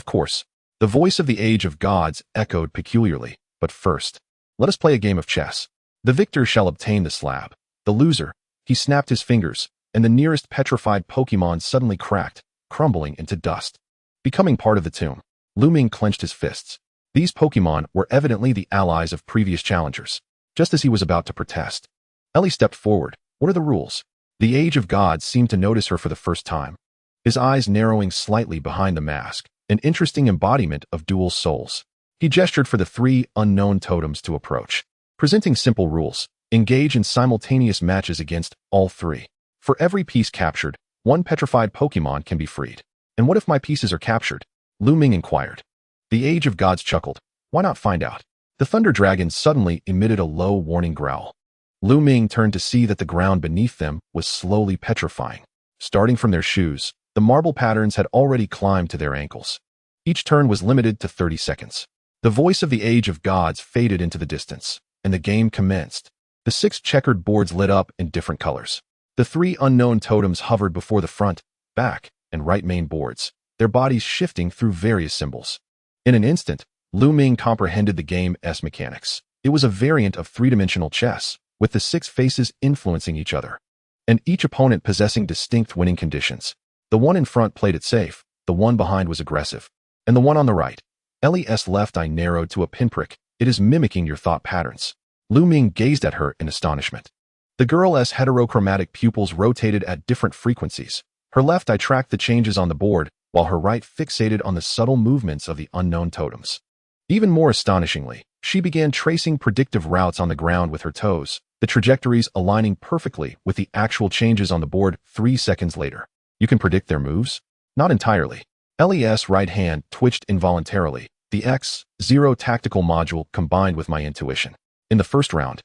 The voice of the Age of Gods echoed peculiarly. But first, let us play a game of chess. The victor shall obtain the slab. The loser, he snapped his fingers, and the nearest petrified Pokémon suddenly cracked, crumbling into dust. Becoming part of the tomb, Lu Ming clenched his fists. These Pokémon were evidently the allies of previous challengers. Just as he was about to protest, Ellie stepped forward. What are the rules? The Age of Gods seemed to notice her for the first time, his eyes narrowing slightly behind the mask, an interesting embodiment of dual souls. He gestured for the 3 unknown totems to approach. Presenting simple rules, engage in simultaneous matches against all 3. For every piece captured, 1 petrified Pokémon can be freed. And what if my pieces are captured? Lu Ming inquired. The Age of Gods chuckled. Why not find out? The Thunder Dragon suddenly emitted a low warning growl. Lu Ming turned to see that the ground beneath them was slowly petrifying. Starting from their shoes, the marble patterns had already climbed to their ankles. Each turn was limited to 30 seconds. The voice of the Age of Gods faded into the distance, and the game commenced. The 6 checkered boards lit up in different colors. The 3 unknown totems hovered before the front, back, and right main boards, their bodies shifting through various symbols. In an instant, Lu Ming comprehended the game's mechanics. It was a variant of 3-dimensional chess, with the 6 faces influencing each other, and each opponent possessing distinct winning conditions. The one in front played it safe, the one behind was aggressive, and the one on the right. Ellie's left eye narrowed to a pinprick. It is mimicking your thought patterns. Lu Ming gazed at her in astonishment. The girl's heterochromatic pupils rotated at different frequencies. Her left eye tracked the changes on the board, while her right fixated on the subtle movements of the unknown totems. Even more astonishingly, she began tracing predictive routes on the ground with her toes, the trajectories aligning perfectly with the actual changes on the board 3 seconds later. You can predict their moves? Not entirely. Ellie's right hand twitched involuntarily. The X0 tactical module combined with my intuition. In the first round,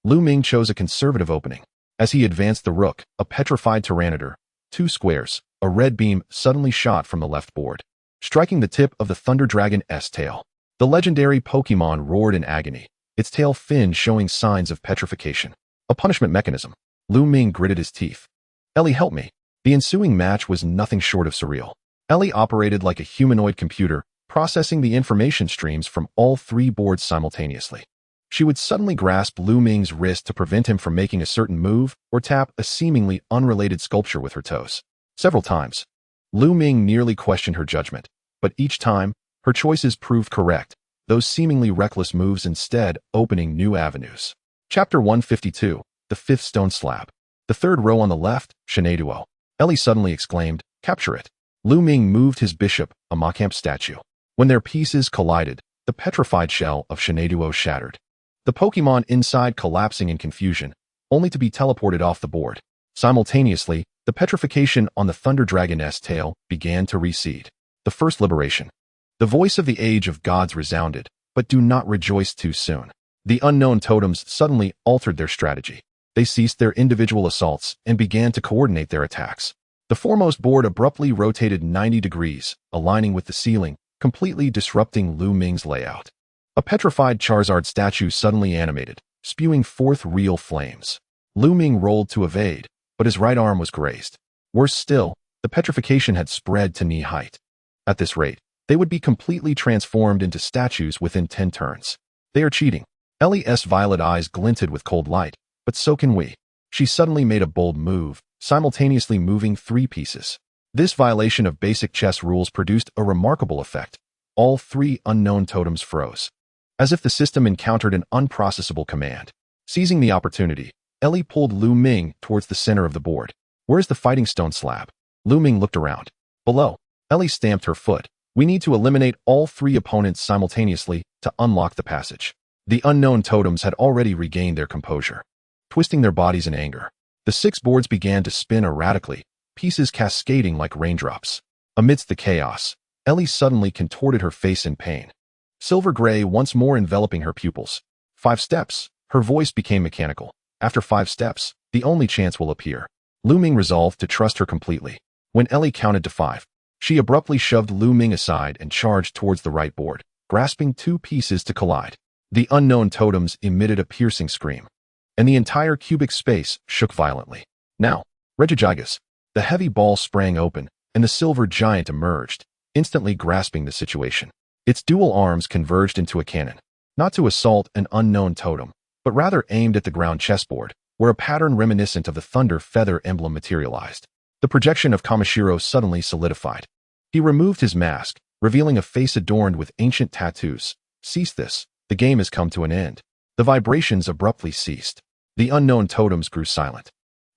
Lu Ming chose a conservative opening. As he advanced the rook, a petrified Tyranitar, 2 squares, a red beam suddenly shot from the left board, striking the tip of the Thunder Dragon's tail. The legendary Pokémon roared in agony, its tail fin showing signs of petrification. A punishment mechanism. Lu Ming gritted his teeth. Ellie, help me. The ensuing match was nothing short of surreal. Ellie operated like a humanoid computer, processing the information streams from all 3 boards simultaneously. She would suddenly grasp Lu Ming's wrist to prevent him from making a certain move, or tap a seemingly unrelated sculpture with her toes. Several times, Lu Ming nearly questioned her judgment, but each time, her choices proved correct, those seemingly reckless moves instead opening new avenues. Chapter 152, The 5th Stone Slab. The 3rd row on the left, Shenandoah. Ellie suddenly exclaimed, capture it. Lu Ming moved his bishop, a Macamp statue. When their pieces collided, the petrified shell of Shenandoah shattered. The Pokémon inside collapsing in confusion, only to be teleported off the board. Simultaneously, the petrification on the Thunder Dragon's tail began to recede. The first liberation. The voice of the Age of Gods resounded, but do not rejoice too soon. The unknown totems suddenly altered their strategy. They ceased their individual assaults and began to coordinate their attacks. The foremost board abruptly rotated 90 degrees, aligning with the ceiling, completely disrupting Lu Ming's layout. A petrified Charizard statue suddenly animated, spewing forth real flames. Lu Ming rolled to evade, but his right arm was grazed. Worse still, The petrification had spread to knee height. At this rate, they would be completely transformed into statues within 10 turns. They are cheating. Ellie's violet eyes glinted with cold light, but so can we. She suddenly made a bold move, simultaneously moving 3 pieces. This violation of basic chess rules produced a remarkable effect. All 3 unknown totems froze, as if the system encountered an unprocessable command. Seizing the opportunity, Ellie pulled Lu Ming towards the center of the board. "Where's the fighting stone slab?" Lu Ming looked around. "Below." Ellie stamped her foot. "We need to eliminate all 3 opponents simultaneously to unlock the passage." The unknown totems had already regained their composure, twisting their bodies in anger. The 6 boards began to spin erratically, pieces cascading like raindrops. Amidst the chaos, Ellie suddenly contorted her face in pain, silver gray once more enveloping her pupils. 5 steps. Her voice became mechanical. After 5 steps, the only chance will appear. Lu Ming resolved to trust her completely. When Ellie counted to 5, she abruptly shoved Lu Ming aside and charged towards the right board, grasping 2 pieces to collide. The unknown totems emitted a piercing scream, and the entire cubic space shook violently. "Now, Regigigas." The heavy ball sprang open, and the silver giant emerged, instantly grasping the situation. Its dual arms converged into a cannon, not to assault an unknown totem, but rather aimed at the ground chessboard, where a pattern reminiscent of the thunder feather emblem materialized. The projection of Kamishiro suddenly solidified. He removed his mask, revealing a face adorned with ancient tattoos. "Cease this. The game has come to an end." The vibrations abruptly ceased. The unknown totems grew silent,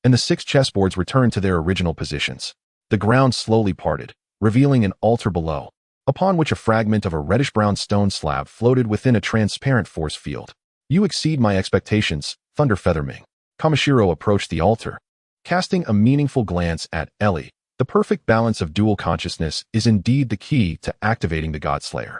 and the 6 chessboards returned to their original positions. The ground slowly parted, revealing an altar below, upon which a fragment of a reddish-brown stone slab floated within a transparent force field. "You exceed my expectations, Thunder Feather Ming." Kamishiro approached the altar, casting a meaningful glance at Ellie. The perfect balance of dual consciousness is indeed the key to activating the Godslayer.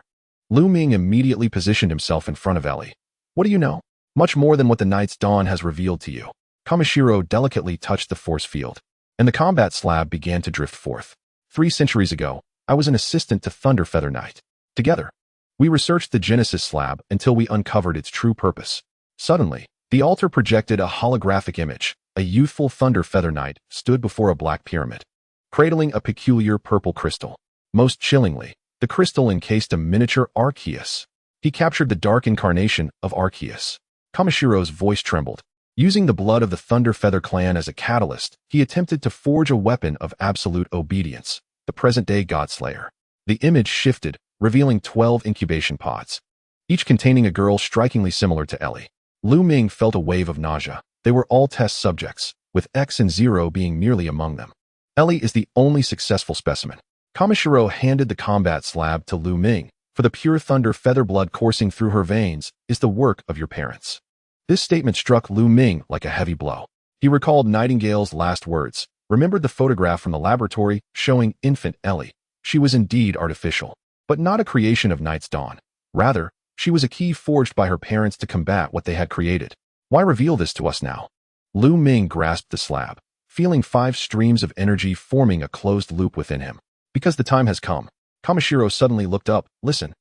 Lu Ming immediately positioned himself in front of Ellie. "What do you know?" "Much more than what the night's dawn has revealed to you." Kamishiro delicately touched the force field, and the combat slab began to drift forth. 3 centuries ago, I was an assistant to Thunder Feather Knight. Together, we researched the Genesis slab until we uncovered its true purpose. Suddenly, the altar projected a holographic image. A youthful Thunder Feather Knight stood before a black pyramid, cradling a peculiar purple crystal. Most chillingly, the crystal encased a miniature Arceus. He captured the dark incarnation of Arceus. Kamishiro's voice trembled. Using the blood of the Thunder Feather clan as a catalyst, he attempted to forge a weapon of absolute obedience, the present-day Godslayer. The image shifted, revealing 12 incubation pods, each containing a girl strikingly similar to Ellie. Lu Ming felt a wave of nausea. They were all test subjects, with X and 0 being merely among them. Ellie is the only successful specimen. Kamishiro handed the combat slab to Lu Ming. "For the pure thunder feather blood coursing through her veins is the work of your parents." This statement struck Lu Ming like a heavy blow. He recalled Nightingale's last words, remembered the photograph from the laboratory showing infant Ellie. She was indeed artificial, but not a creation of Night's Dawn. Rather, she was a key forged by her parents to combat what they had created. Why reveal this to us now? Lu Ming grasped the slab, feeling 5 streams of energy forming a closed loop within him. "Because the time has come." Kamishiro suddenly looked up. "Listen."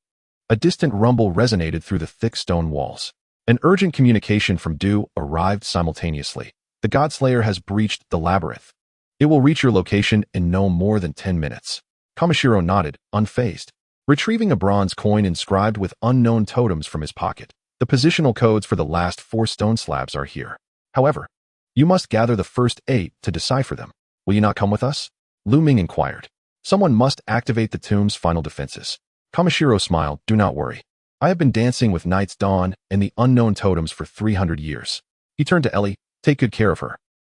A distant rumble resonated through the thick stone walls. An urgent communication from Du arrived simultaneously. "The Godslayer has breached the labyrinth. It will reach your location in no more than 10 minutes. Kamishiro nodded, unfazed, retrieving a bronze coin inscribed with unknown totems from his pocket. "The positional codes for the last 4 stone slabs are here. However, you must gather the first 8 to decipher them. Will you not come with us?" Lu Ming inquired. "Someone must activate the tomb's final defenses." Kamishiro smiled. "Do not worry. I have been dancing with Night's Dawn and the unknown totems for 300 years. He turned to Ellie. "Take good care of her.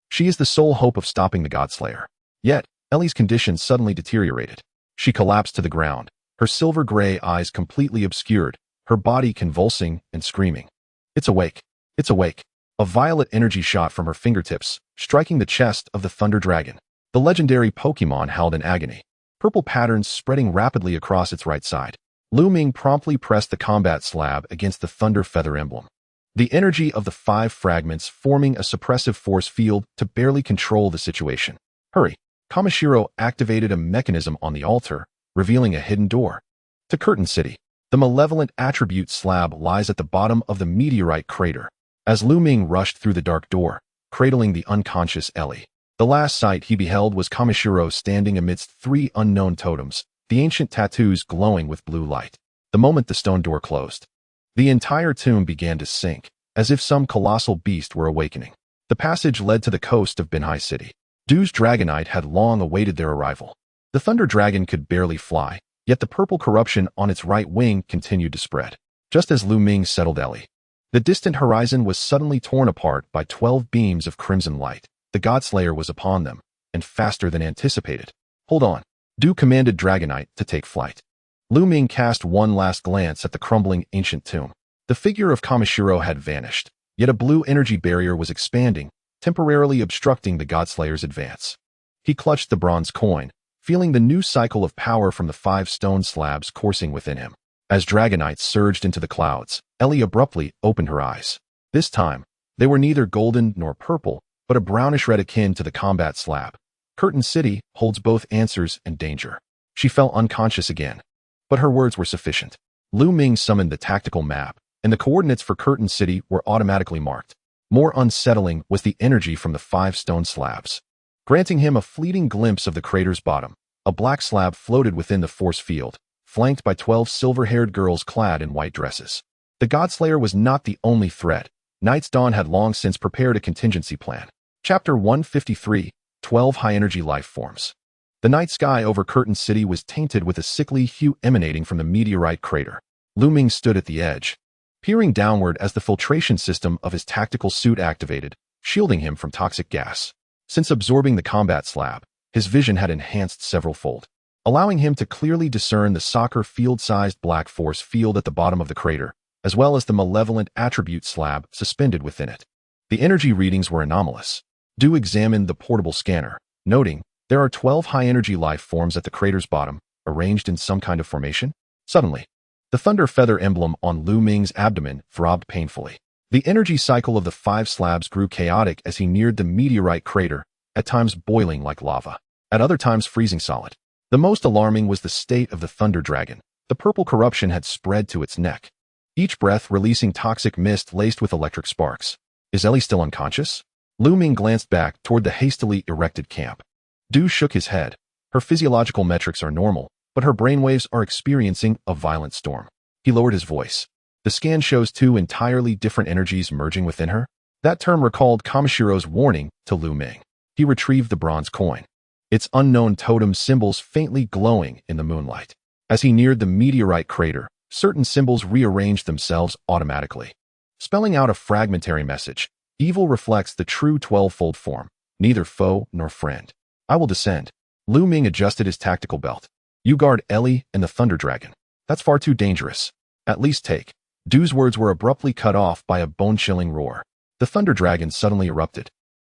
She is the sole hope of stopping the Godslayer." Yet, Ellie's condition suddenly deteriorated. She collapsed to the ground, her silver gray eyes completely obscured, her body convulsing and screaming. "It's awake! It's awake!" A violet energy shot from her fingertips, striking the chest of the Thunder Dragon. The legendary Pokémon howled in agony, purple patterns spreading rapidly across its right side. Lu Ming promptly pressed the combat slab against the Thunder Feather emblem, the energy of the 5 fragments forming a suppressive force field to barely control the situation. "Hurry!" Kamishiro activated a mechanism on the altar, revealing a hidden door to Curtain City. The malevolent attribute slab lies at the bottom of the meteorite crater. As Lu Ming rushed through the dark door, cradling the unconscious Ellie, The last sight he beheld was Kamishiro standing amidst 3 unknown totems, the ancient tattoos glowing with blue light. The moment the stone door closed, the entire tomb began to sink, as if some colossal beast were awakening. The passage led to the coast of Binhai City. Du's Dragonite had long awaited their arrival. The Thunder Dragon could barely fly, yet the purple corruption on its right wing continued to spread. Just as Lu Ming settled Ellie, the distant horizon was suddenly torn apart by 12 beams of crimson light. The Godslayer was upon them, and faster than anticipated. Hold on. Du commanded Dragonite to take flight. Lu Ming cast one last glance at the crumbling ancient tomb. The figure of Kamishiro had vanished, yet a blue energy barrier was expanding, temporarily obstructing the Godslayer's advance. He clutched the bronze coin, feeling the new cycle of power from the 5 stone slabs coursing within him. As Dragonites surged into the clouds, Ellie abruptly opened her eyes. This time, they were neither golden nor purple, but a brownish red akin to the combat slab. Curtain City holds both answers and danger. She fell unconscious again, but her words were sufficient. Lu Ming summoned the tactical map, and the coordinates for Curtain City were automatically marked. More unsettling was the energy from the 5 stone slabs. Granting him a fleeting glimpse of the crater's bottom, a black slab floated within the force field, flanked by 12 silver-haired girls clad in white dresses. The Godslayer was not the only threat. Night's Dawn had long since prepared a contingency plan. Chapter 153, 12 High-Energy Life Forms. The night sky over Curtain City was tainted with a sickly hue emanating from the meteorite crater. Lu Ming stood at the edge, peering downward as the filtration system of his tactical suit activated, shielding him from toxic gas. Since absorbing the combat slab, his vision had enhanced several-fold, allowing him to clearly discern the soccer field-sized black force field at the bottom of the crater, as well as the malevolent attribute slab suspended within it. The energy readings were anomalous. Du examined the portable scanner, noting there are 12 high-energy life forms at the crater's bottom, arranged in some kind of formation. Suddenly, the thunder feather emblem on Lu Ming's abdomen throbbed painfully. The energy cycle of the 5 slabs grew chaotic as he neared the meteorite crater, at times boiling like lava, at other times freezing solid. The most alarming was the state of the Thunder Dragon. The purple corruption had spread to its neck, each breath releasing toxic mist laced with electric sparks. Is Ellie still unconscious? Lu Ming glanced back toward the hastily erected camp. Du shook his head. Her physiological metrics are normal, but her brainwaves are experiencing a violent storm. He lowered his voice. The scan shows 2 entirely different energies merging within her. That term recalled Kamishiro's warning to Lu Ming. He retrieved the bronze coin, its unknown totem symbols faintly glowing in the moonlight. As he neared the meteorite crater, certain symbols rearranged themselves automatically, spelling out a fragmentary message. Evil reflects the true 12-fold form, neither foe nor friend. I will descend. Lu Ming adjusted his tactical belt. You guard Ellie and the Thunder Dragon. That's far too dangerous. At least take. Du's words were abruptly cut off by a bone-chilling roar. The Thunder Dragon suddenly erupted,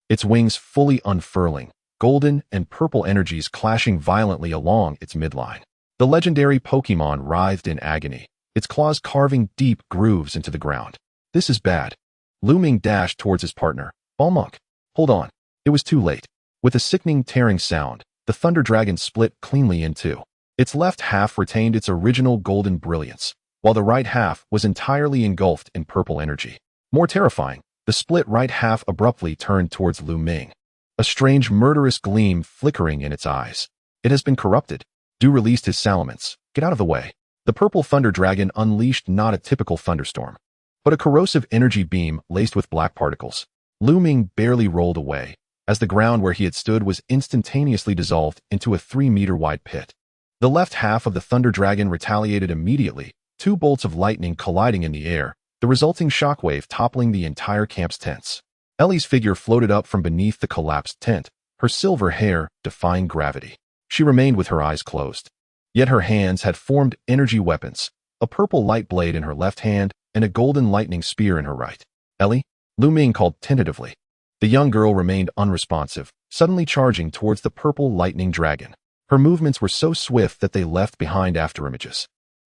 its wings fully unfurling, golden and purple energies clashing violently along its midline. The legendary Pokémon writhed in agony, its claws carving deep grooves into the ground. This is bad. Lu Ming dashed towards his partner. Balmuk. Hold on. It was too late. With a sickening tearing sound, the Thunder Dragon split cleanly in 2. Its left half retained its original golden brilliance, while the right half was entirely engulfed in purple energy. More terrifying, the split right half abruptly turned towards Lu Ming, a strange murderous gleam flickering in its eyes. It has been corrupted. Du released his salamence. Get out of the way. The purple Thunder Dragon unleashed not a typical thunderstorm, but a corrosive energy beam laced with black particles. Lu Ming barely rolled away, as the ground where he had stood was instantaneously dissolved into a 3-meter-wide pit. The left half of the Thunder Dragon retaliated immediately, 2 bolts of lightning colliding in the air, the resulting shockwave toppling the entire camp's tents. Ellie's figure floated up from beneath the collapsed tent, her silver hair defying gravity. She remained with her eyes closed. Yet her hands had formed energy weapons, a purple light blade in her left hand and a golden lightning spear in her right. Ellie? Lu Ming called tentatively. The young girl remained unresponsive, suddenly charging towards the purple lightning dragon. Her movements were so swift that they left behind afterimages.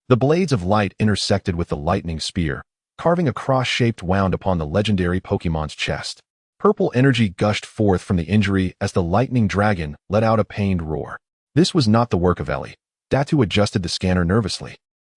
The blades of light intersected with the lightning spear, carving a cross-shaped wound upon the legendary Pokémon's chest. Purple energy gushed forth from the injury as the lightning dragon let out a pained roar. This was not the work of Ellie. Datu adjusted the scanner nervously,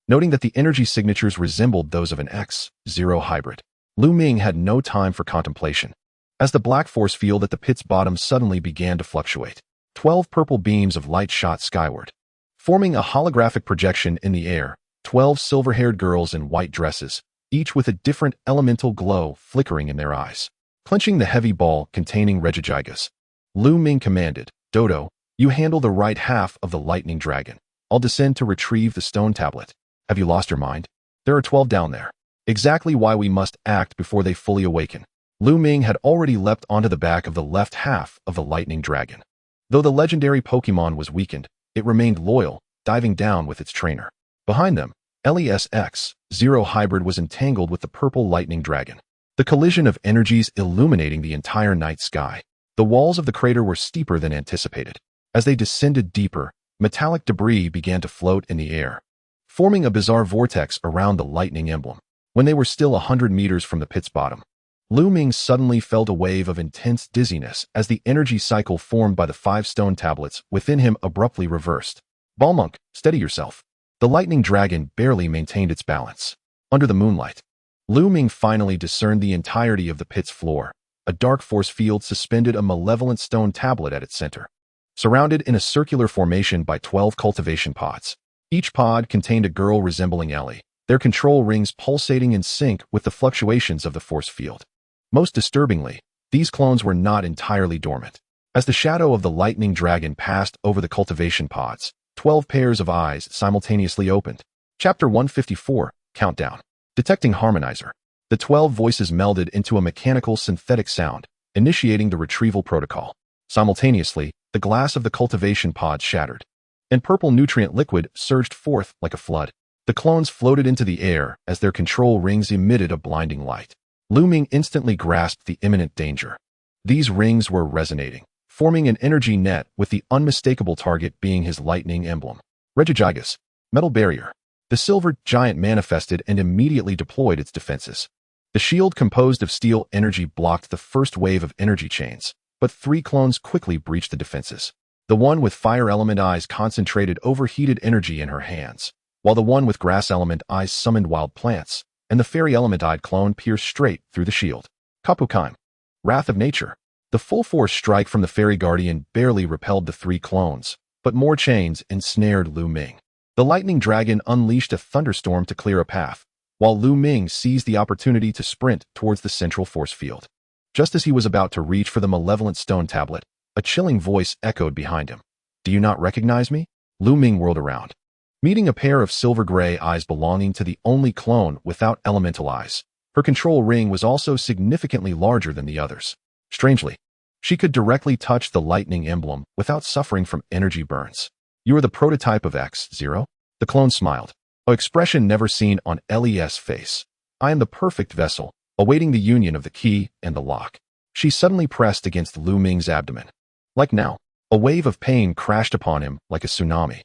noting that the energy signatures resembled those of an X-0 hybrid. Lu Ming had no time for contemplation. as the black force field at the pit's bottom suddenly began to fluctuate. 12 purple beams of light shot skyward. Forming a holographic projection in the air, 12 silver-haired girls in white dresses, each with a different elemental glow flickering in their eyes. Clenching the heavy ball containing Regigigas, Lu Ming commanded, "Dodo, you handle the right half of the lightning dragon. I'll descend to retrieve the stone tablet." "Have you lost your mind? There are 12 down there. Exactly why we must act before they fully awaken." Lu Ming had already leapt onto the back of the left half of the lightning dragon. Though the legendary Pokémon was weakened, it remained loyal, diving down with its trainer. Behind them, LESX-0 hybrid was entangled with the purple lightning dragon. The collision of energies illuminating the entire night sky. The walls of the crater were steeper than anticipated. As they descended deeper, metallic debris began to float in the air, forming a bizarre vortex around the lightning emblem. When they were still 100 meters from the pit's bottom, Lu Ming suddenly felt a wave of intense dizziness as the energy cycle formed by the 5 stone tablets within him abruptly reversed. "Ballmonk, steady yourself." The lightning dragon barely maintained its balance. Under the moonlight, Lu Ming finally discerned the entirety of the pit's floor. A dark force field suspended a malevolent stone tablet at its center, surrounded in a circular formation by 12 cultivation pods. Each pod contained a girl resembling Ellie, their control rings pulsating in sync with the fluctuations of the force field. Most disturbingly, these clones were not entirely dormant. As the shadow of the lightning dragon passed over the cultivation pods, 12 pairs of eyes simultaneously opened. Chapter 154, Countdown. Detecting Harmonizer. The 12 voices melded into a mechanical synthetic sound, initiating the retrieval protocol. Simultaneously, the glass of the cultivation pod shattered, and purple nutrient liquid surged forth like a flood. The clones floated into the air as their control rings emitted a blinding light. Lu Ming instantly grasped the imminent danger. These rings were resonating, forming an energy net with the unmistakable target being his lightning emblem. Regigigas, metal barrier. The silver giant manifested and immediately deployed its defenses. The shield composed of steel energy blocked the first wave of energy chains, but 3 clones quickly breached the defenses. The one with fire element eyes concentrated overheated energy in her hands, while the one with grass element eyes summoned wild plants, and the fairy element-eyed clone pierced straight through the shield. Kapukaim, Wrath of Nature. The full force strike from the fairy guardian barely repelled the 3 clones, but more chains ensnared Lu Ming. The lightning dragon unleashed a thunderstorm to clear a path, while Lu Ming seized the opportunity to sprint towards the central force field. Just as he was about to reach for the malevolent stone tablet, a chilling voice echoed behind him. "Do you not recognize me?" Lu Ming whirled around, meeting a pair of silver-gray eyes belonging to the only clone without elemental eyes. Her control ring was also significantly larger than the others. Strangely, she could directly touch the lightning emblem without suffering from energy burns. "You are the prototype of X-0? The clone smiled, an expression never seen on LES' face. "I am the perfect vessel, awaiting the union of the key and the lock." She suddenly pressed against Lu Ming's abdomen. Like now, a wave of pain crashed upon him like a tsunami.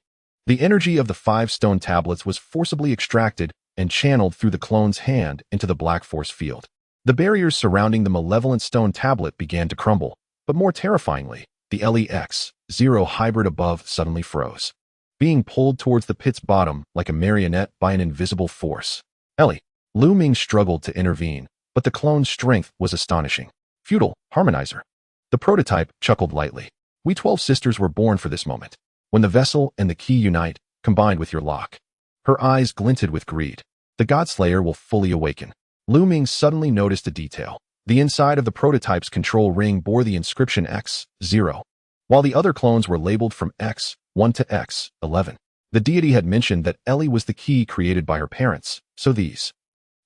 The energy of the 5 stone tablets was forcibly extracted and channeled through the clone's hand into the black force field. The barriers surrounding the malevolent stone tablet began to crumble, but more terrifyingly, the LEX-0 hybrid above suddenly froze, being pulled towards the pit's bottom like a marionette by an invisible force. "Ellie." Lu Ming struggled to intervene, but the clone's strength was astonishing. "Feudal Harmonizer." The prototype chuckled lightly. "We 12 sisters were born for this moment. When the vessel and the key unite, combined with your lock." Her eyes glinted with greed. "The Godslayer will fully awaken." Lu Ming suddenly noticed a detail. The inside of the prototype's control ring bore the inscription X-0, while the other clones were labeled from X-1 to X-11. The deity had mentioned that Ellie was the key created by her parents, so these.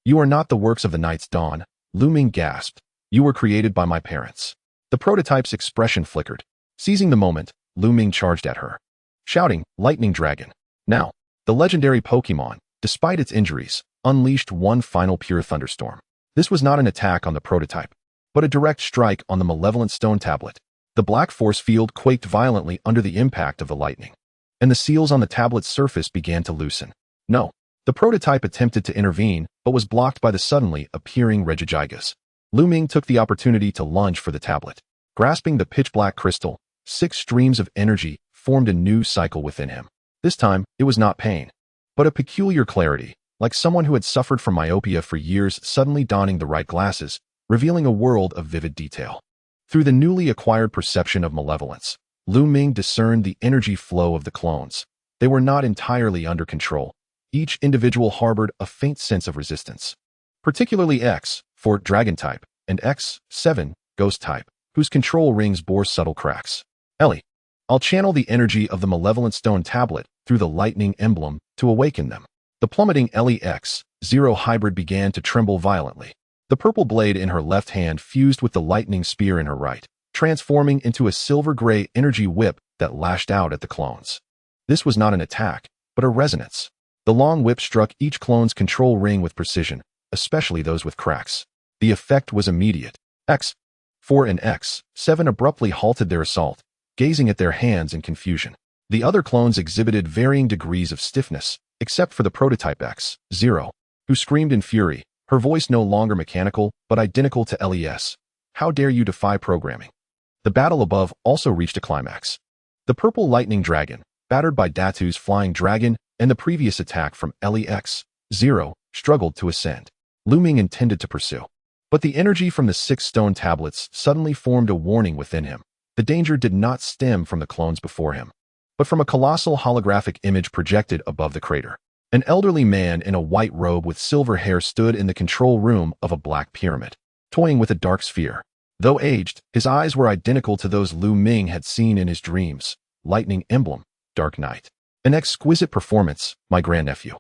"You are not the works of the night's dawn," Lu Ming gasped. "You were created by my parents." The prototype's expression flickered. Seizing the moment, Lu Ming charged at her, shouting, "Lightning Dragon!" Now, the legendary Pokémon, despite its injuries, unleashed one final pure thunderstorm. This was not an attack on the prototype, but a direct strike on the malevolent stone tablet. The black force field quaked violently under the impact of the lightning, and the seals on the tablet's surface began to loosen. No, the prototype attempted to intervene, but was blocked by the suddenly appearing Regigigas. Lu Ming took the opportunity to lunge for the tablet. Grasping the pitch-black crystal, 6 streams of energy formed a new cycle within him. This time, it was not pain, but a peculiar clarity, like someone who had suffered from myopia for years suddenly donning the right glasses. revealing a world of vivid detail. Through the newly acquired perception of malevolence, Lu Ming discerned the energy flow of the clones. They were not entirely under control. Each individual harbored a faint sense of resistance. Particularly X, for dragon-type, and X7, ghost-type, whose control rings bore subtle cracks. Ellie, I'll channel the energy of the malevolent stone tablet through the lightning emblem to awaken them. The plummeting Ellie X0 hybrid began to tremble violently. The purple blade in her left hand fused with the lightning spear in her right, transforming into a silver-gray energy whip that lashed out at the clones. This was not an attack, but a resonance. The long whip struck each clone's control ring with precision, especially those with cracks. The effect was immediate. X4 and X7 abruptly halted their assault, gazing at their hands in confusion. The other clones exhibited varying degrees of stiffness, except for the prototype X0, who screamed in fury, her voice no longer mechanical, but identical to LES. How dare you defy programming? The battle above also reached a climax. The purple lightning dragon, battered by Datu's flying dragon and the previous attack from LEX0, struggled to ascend. Lu Ming intended to pursue. But the energy from the 6 stone tablets suddenly formed a warning within him. The danger did not stem from the clones before him, but from a colossal holographic image projected above the crater. An elderly man in a white robe with silver hair stood in the control room of a black pyramid, toying with a dark sphere. Though aged, his eyes were identical to those Lu Ming had seen in his dreams. Lightning emblem, Dark Knight. An exquisite performance, my grandnephew.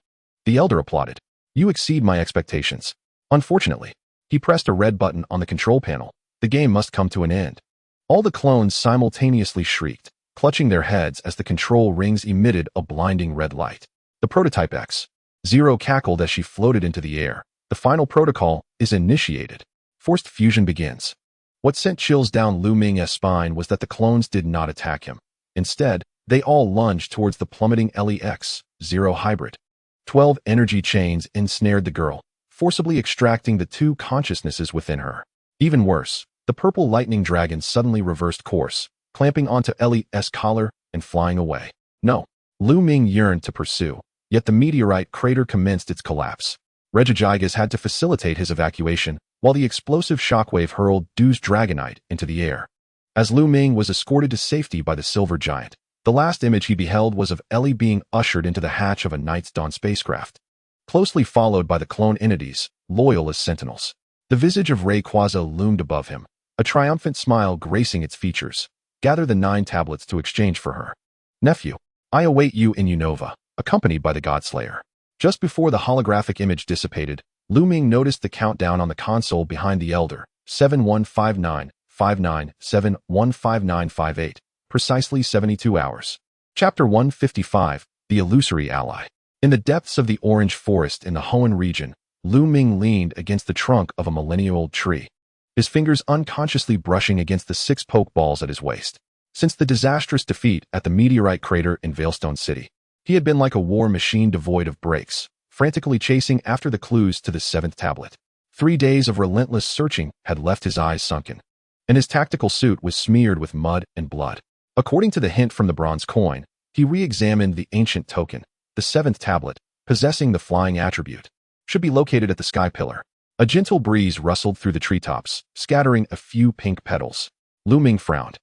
The elder applauded. You exceed my expectations. Unfortunately, he pressed a red button on the control panel. The game must come to an end. All the clones simultaneously shrieked, clutching their heads as the control rings emitted a blinding red light. The prototype X0 cackled as she floated into the air. The final protocol is initiated. Forced fusion begins. What sent chills down Lu Ming's spine was that the clones did not attack him. Instead, they all lunged towards the plummeting LEX0 hybrid. 12 energy chains ensnared the girl, forcibly extracting the 2 consciousnesses within her. Even worse, the purple lightning dragon suddenly reversed course, clamping onto Ellie's collar and flying away. No, Lu Ming yearned to pursue, yet the meteorite crater commenced its collapse. Regigigas had to facilitate his evacuation, while the explosive shockwave hurled Du's dragonite into the air. As Lu Ming was escorted to safety by the silver giant, the last image he beheld was of Ellie being ushered into the hatch of a Night's Dawn spacecraft, closely followed by the clone entities, loyal as sentinels. The visage of Rayquaza loomed above him, a triumphant smile gracing its features. Gather the 9 tablets to exchange for her. Nephew, I await you in Unova, accompanied by the Godslayer. Just before the holographic image dissipated, Lu Ming noticed the countdown on the console behind the elder, 7159-59-715958, precisely 72 hours. Chapter 155, The Illusory Ally. In the depths of the orange forest in the Hoenn region, Lu Ming leaned against the trunk of a millennia-old tree, his fingers unconsciously brushing against the 6 pokeballs at his waist. Since the disastrous defeat at the meteorite crater in Veilstone City, he had been like a war machine devoid of brakes, frantically chasing after the clues to the 7th tablet. 3 days of relentless searching had left his eyes sunken, and his tactical suit was smeared with mud and blood. According to the hint from the bronze coin, he re-examined the ancient token. The 7th tablet, possessing the flying attribute, should be located at the sky pillar. A gentle breeze rustled through the treetops, scattering a few pink petals. Lu Ming frowned.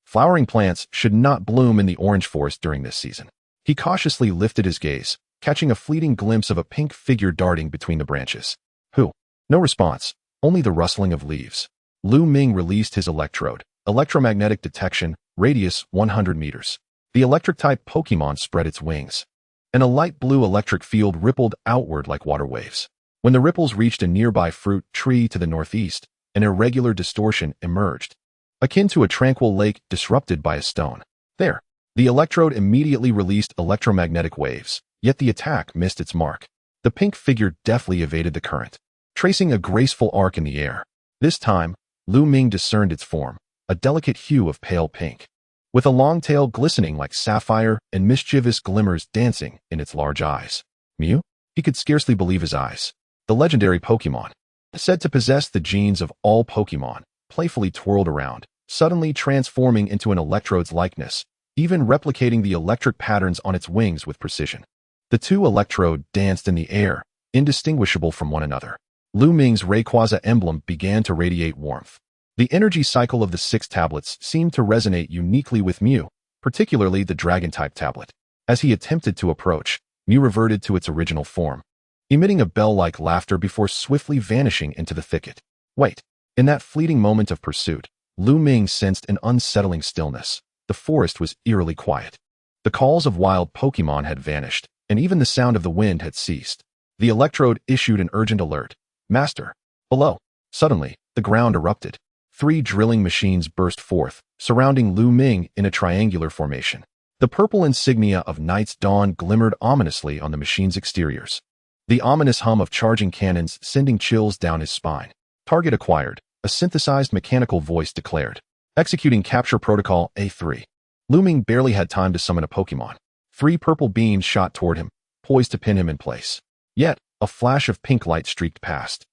Flowering plants should not bloom in the orange forest during this season. He cautiously lifted his gaze, catching a fleeting glimpse of a pink figure darting between the branches. Who? No response, only the rustling of leaves. Lu Ming released his electrode. Electromagnetic detection, radius 100 meters. The electric-type Pokémon spread its wings, and a light blue electric field rippled outward like water waves. When the ripples reached a nearby fruit tree to the northeast, an irregular distortion emerged, akin to a tranquil lake disrupted by a stone. There, the electrode immediately released electromagnetic waves, yet the attack missed its mark. The pink figure deftly evaded the current, tracing a graceful arc in the air. This time, Lu Ming discerned its form, a delicate hue of pale pink, with a long tail glistening like sapphire and mischievous glimmers dancing in its large eyes. Mew? He could scarcely believe his eyes. The legendary Pokémon, said to possess the genes of all Pokémon, playfully twirled around, suddenly transforming into an electrode's likeness, even replicating the electric patterns on its wings with precision. The 2 electrode danced in the air, indistinguishable from one another. Lu Ming's Rayquaza emblem began to radiate warmth. The energy cycle of the 6 tablets seemed to resonate uniquely with Mew, particularly the dragon-type tablet. As he attempted to approach, Mew reverted to its original form, emitting a bell-like laughter before swiftly vanishing into the thicket. Wait. In that fleeting moment of pursuit, Lu Ming sensed an unsettling stillness. The forest was eerily quiet. The calls of wild Pokémon had vanished, and even the sound of the wind had ceased. The electrode issued an urgent alert. Master. Below. Suddenly, the ground erupted. 3 drilling machines burst forth, surrounding Lu Ming in a triangular formation. The purple insignia of Night's Dawn glimmered ominously on the machine's exteriors. The ominous hum of charging cannons sending chills down his spine. Target acquired, a synthesized mechanical voice declared. Executing Capture Protocol A3. Lu Ming barely had time to summon a Pokémon. 3 purple beams shot toward him, poised to pin him in place. Yet, a flash of pink light streaked past,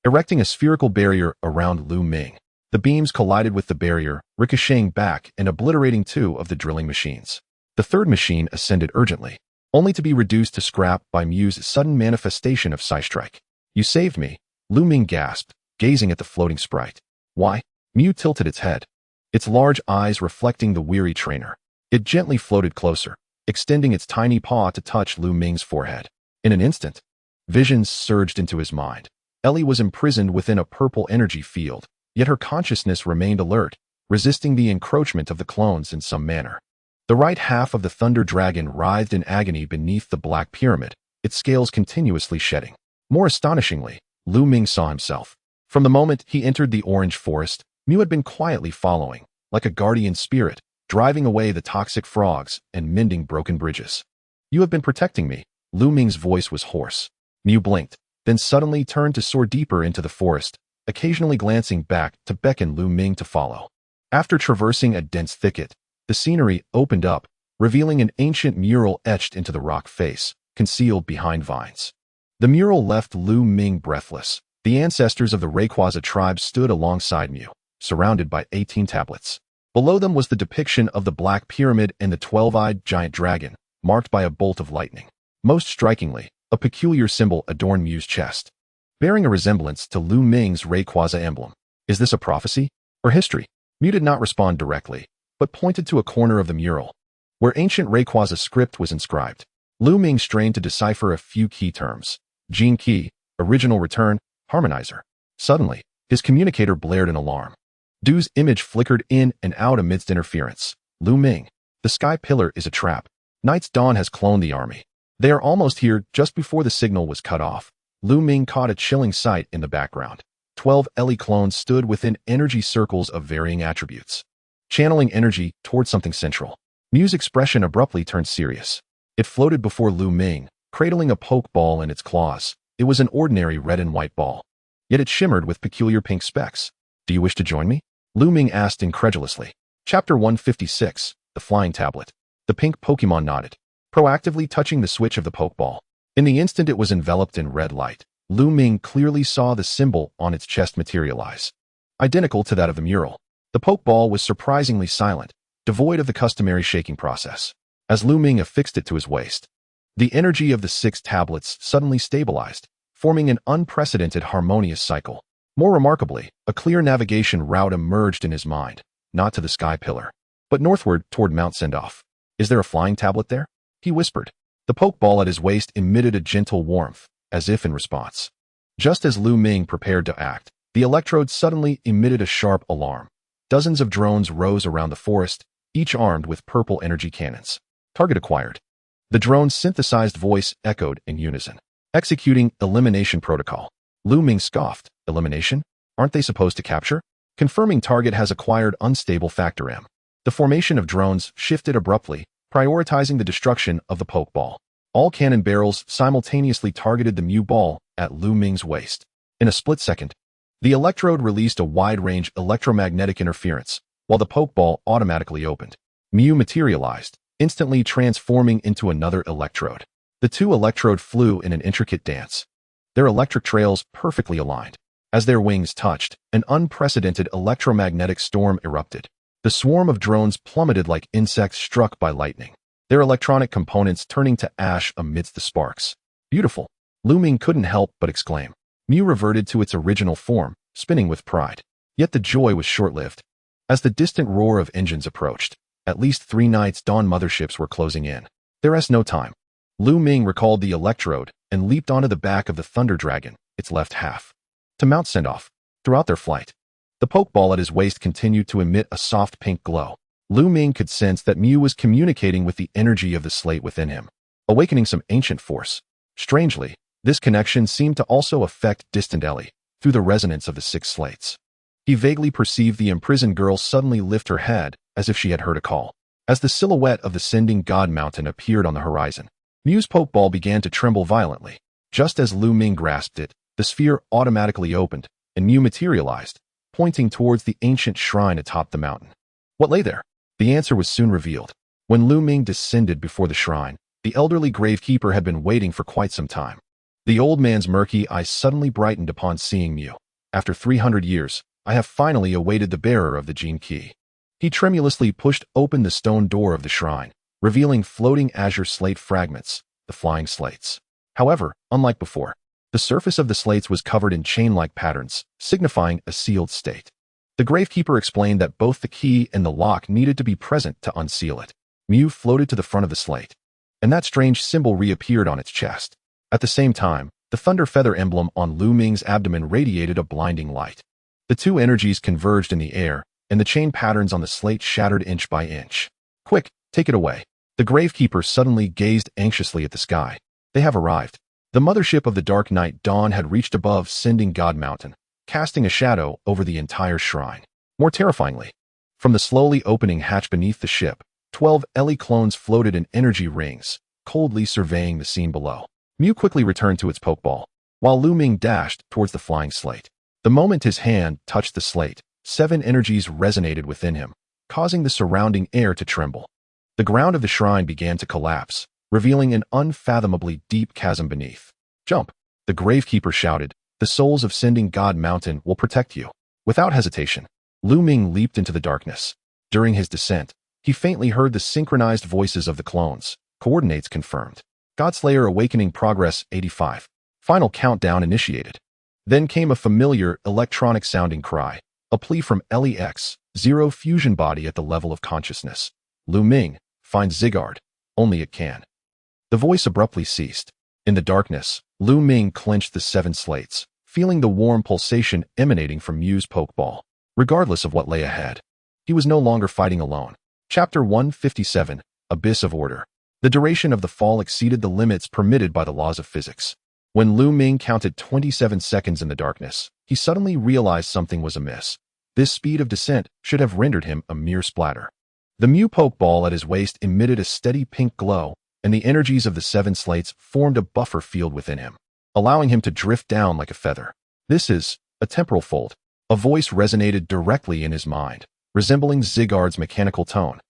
erecting a spherical barrier around Lu Ming. The beams collided with the barrier, ricocheting back and obliterating 2 of the drilling machines. The 3rd machine ascended urgently, only to be reduced to scrap by Mew's sudden manifestation of Psystrike. You saved me, Lu Ming gasped, gazing at the floating sprite. Why? Mew tilted its head, its large eyes reflecting the weary trainer. It gently floated closer, extending its tiny paw to touch Lu Ming's forehead. In an instant, visions surged into his mind. Ellie was imprisoned within a purple energy field, yet her consciousness remained alert, resisting the encroachment of the clones in some manner. The right half of the Thunder Dragon writhed in agony beneath the black pyramid, its scales continuously shedding. More astonishingly, Lu Ming saw himself. From the moment he entered the orange forest, Mew had been quietly following, like a guardian spirit, driving away the toxic frogs and mending broken bridges. You have been protecting me. Lu Ming's voice was hoarse. Mew blinked, then suddenly turned to soar deeper into the forest, occasionally glancing back to beckon Lu Ming to follow. After traversing a dense thicket, the scenery opened up, revealing an ancient mural etched into the rock face, concealed behind vines. The mural left Lu Ming breathless. The ancestors of the Rayquaza tribe stood alongside Mew, surrounded by 18 tablets. Below them was the depiction of the Black Pyramid and the 12-eyed giant dragon, marked by a bolt of lightning. Most strikingly, a peculiar symbol adorned Mew's chest, bearing a resemblance to Lu Ming's Rayquaza emblem. Is this a prophecy or history? Mew did not respond directly, but pointed to a corner of the mural, where ancient Rayquaza script was inscribed. Lu Ming strained to decipher a few key terms. Gene Key, Original Return, Harmonizer. Suddenly, his communicator blared an alarm. Du's image flickered in and out amidst interference. Lu Ming, the Sky Pillar is a trap. Night's Dawn has cloned the army. They are almost here. Just before the signal was cut off, Lu Ming caught a chilling sight in the background. 12 Ellie clones stood within energy circles of varying attributes, channeling energy toward something central. Mew's expression abruptly turned serious. It floated before Lu Ming, cradling a pokeball in its claws. It was an ordinary red and white ball, yet it shimmered with peculiar pink specks. Do you wish to join me? Lu Ming asked incredulously. Chapter 156, The Flying Tablet. The pink Pokemon nodded, proactively touching the switch of the Pokeball. In the instant it was enveloped in red light, Lu Ming clearly saw the symbol on its chest materialize, identical to that of the mural. The Pokeball was surprisingly silent, devoid of the customary shaking process. As Lu Ming affixed it to his waist, the energy of the 6 tablets suddenly stabilized, forming an unprecedented harmonious cycle. More remarkably, a clear navigation route emerged in his mind, not to the Sky Pillar, but northward toward Mount Sendoff. Is there a flying tablet there? He whispered. The Pokeball at his waist emitted a gentle warmth, as if in response. Just as Lu Ming prepared to act, the electrode suddenly emitted a sharp alarm. Dozens of drones rose around the forest, each armed with purple energy cannons. Target acquired. The drone's synthesized voice echoed in unison. Executing Elimination Protocol. Lu Ming scoffed. Elimination? Aren't they supposed to capture? Confirming target has acquired unstable factor M. The formation of drones shifted abruptly, prioritizing the destruction of the Pokeball. All cannon barrels simultaneously targeted the Mew ball at Lu Ming's waist. In a split second, the electrode released a wide-range electromagnetic interference, while the Pokeball automatically opened. Mew materialized, instantly transforming into another electrode. The 2 electrode flew in an intricate dance, their electric trails perfectly aligned. As their wings touched, an unprecedented electromagnetic storm erupted. The swarm of drones plummeted like insects struck by lightning, their electronic components turning to ash amidst the sparks. Beautiful. Lu Ming couldn't help but exclaim. Mew reverted to its original form, spinning with pride. Yet the joy was short-lived. As the distant roar of engines approached, at least 3 Night's Dawn motherships were closing in. There was no time. Lu Ming recalled the electrode and leaped onto the back of the Thunder Dragon, its left half, to mount send-off. Throughout their flight, the Pokeball at his waist continued to emit a soft pink glow. Lu Ming could sense that Mew was communicating with the energy of the slate within him, awakening some ancient force. Strangely, this connection seemed to also affect distant Ellie, through the resonance of the 6 slates. He vaguely perceived the imprisoned girl suddenly lift her head, as if she had heard a call. As the silhouette of the Sending God Mountain appeared on the horizon, Mew's Pokeball began to tremble violently. Just as Lu Ming grasped it, the sphere automatically opened, and Mew materialized, pointing towards the ancient shrine atop the mountain. What lay there? The answer was soon revealed. When Lu Ming descended before the shrine, the elderly gravekeeper had been waiting for quite some time. The old man's murky eyes suddenly brightened upon seeing Mew. After 300 years, I have finally awaited the bearer of the Gene Key. He tremulously pushed open the stone door of the shrine, revealing floating azure slate fragments, the flying slates. However, unlike before, the surface of the slates was covered in chain-like patterns, signifying a sealed state. The gravekeeper explained that both the key and the lock needed to be present to unseal it. Mew floated to the front of the slate, and that strange symbol reappeared on its chest. At the same time, the thunder feather emblem on Lu Ming's abdomen radiated a blinding light. The 2 energies converged in the air, and the chain patterns on the slate shattered inch by inch. Quick, take it away. The gravekeeper suddenly gazed anxiously at the sky. They have arrived. The mothership of the Dark Knight Dawn had reached above Sending God Mountain, casting a shadow over the entire shrine. More terrifyingly, from the slowly opening hatch beneath the ship, 12 Ellie clones floated in energy rings, coldly surveying the scene below. Mew quickly returned to its Pokeball, while Lu Ming dashed towards the flying slate. The moment his hand touched the slate, 7 energies resonated within him, causing the surrounding air to tremble. The ground of the shrine began to collapse, revealing an unfathomably deep chasm beneath. Jump! The gravekeeper shouted. The souls of Sending God Mountain will protect you. Without hesitation, Lu Ming leaped into the darkness. During his descent, he faintly heard the synchronized voices of the clones. Coordinates confirmed. Godslayer Awakening Progress 85. Final countdown initiated. Then came a familiar electronic-sounding cry, a plea from LEX, Zero Fusion Body at the level of consciousness. Lu Ming, find Zygarde. Only it can. The voice abruptly ceased. In the darkness, Lu Ming clenched the 7 slates, feeling the warm pulsation emanating from Mew's Pokeball. Regardless of what lay ahead, he was no longer fighting alone. Chapter 157, Abyss of Order. The duration of the fall exceeded the limits permitted by the laws of physics. When Lu Ming counted 27 seconds in the darkness, he suddenly realized something was amiss. This speed of descent should have rendered him a mere splatter. The Mew Pokeball at his waist emitted a steady pink glow, and the energies of the 7 slates formed a buffer field within him, allowing him to drift down like a feather. This is a temporal fold. A voice resonated directly in his mind, resembling Zygarde's mechanical tone,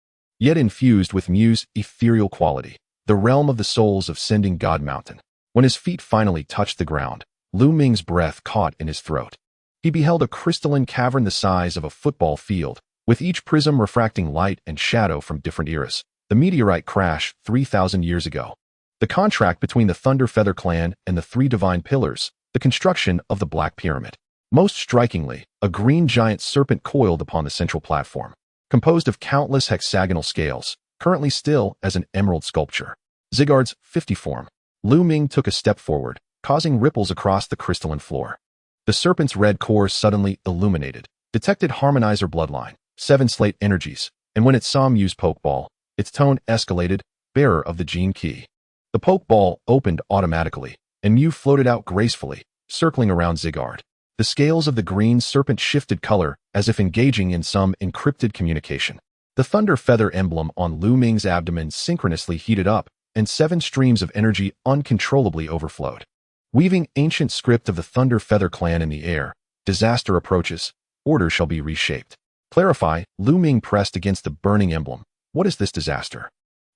yet infused with Mew's ethereal quality, the realm of the souls of Sending God Mountain. When his feet finally touched the ground, Lu Ming's breath caught in his throat. He beheld a crystalline cavern the size of a football field, with each prism refracting light and shadow from different eras. The meteorite crash 3,000 years ago. The contract between the Thunder Feather Clan and the 3 Divine Pillars, the construction of the Black Pyramid. Most strikingly, a green giant serpent coiled upon the central platform, composed of countless hexagonal scales, currently still as an emerald sculpture. Zygarde's 50 form. Lu Ming took a step forward, causing ripples across the crystalline floor. The serpent's red core suddenly illuminated, detected harmonizer bloodline, 7 slate energies, and when it saw Mew's Pokeball, its tone escalated, bearer of the Gene Key. The Pokeball opened automatically, and Mew floated out gracefully, circling around Zygarde. The scales of the green serpent shifted color as if engaging in some encrypted communication. The Thunder Feather emblem on Lu Ming's abdomen synchronously heated up, and 7 streams of energy uncontrollably overflowed. Weaving ancient script of the Thunder Feather Clan in the air, disaster approaches, order shall be reshaped. Clarify, Lu Ming pressed against the burning emblem. What is this disaster?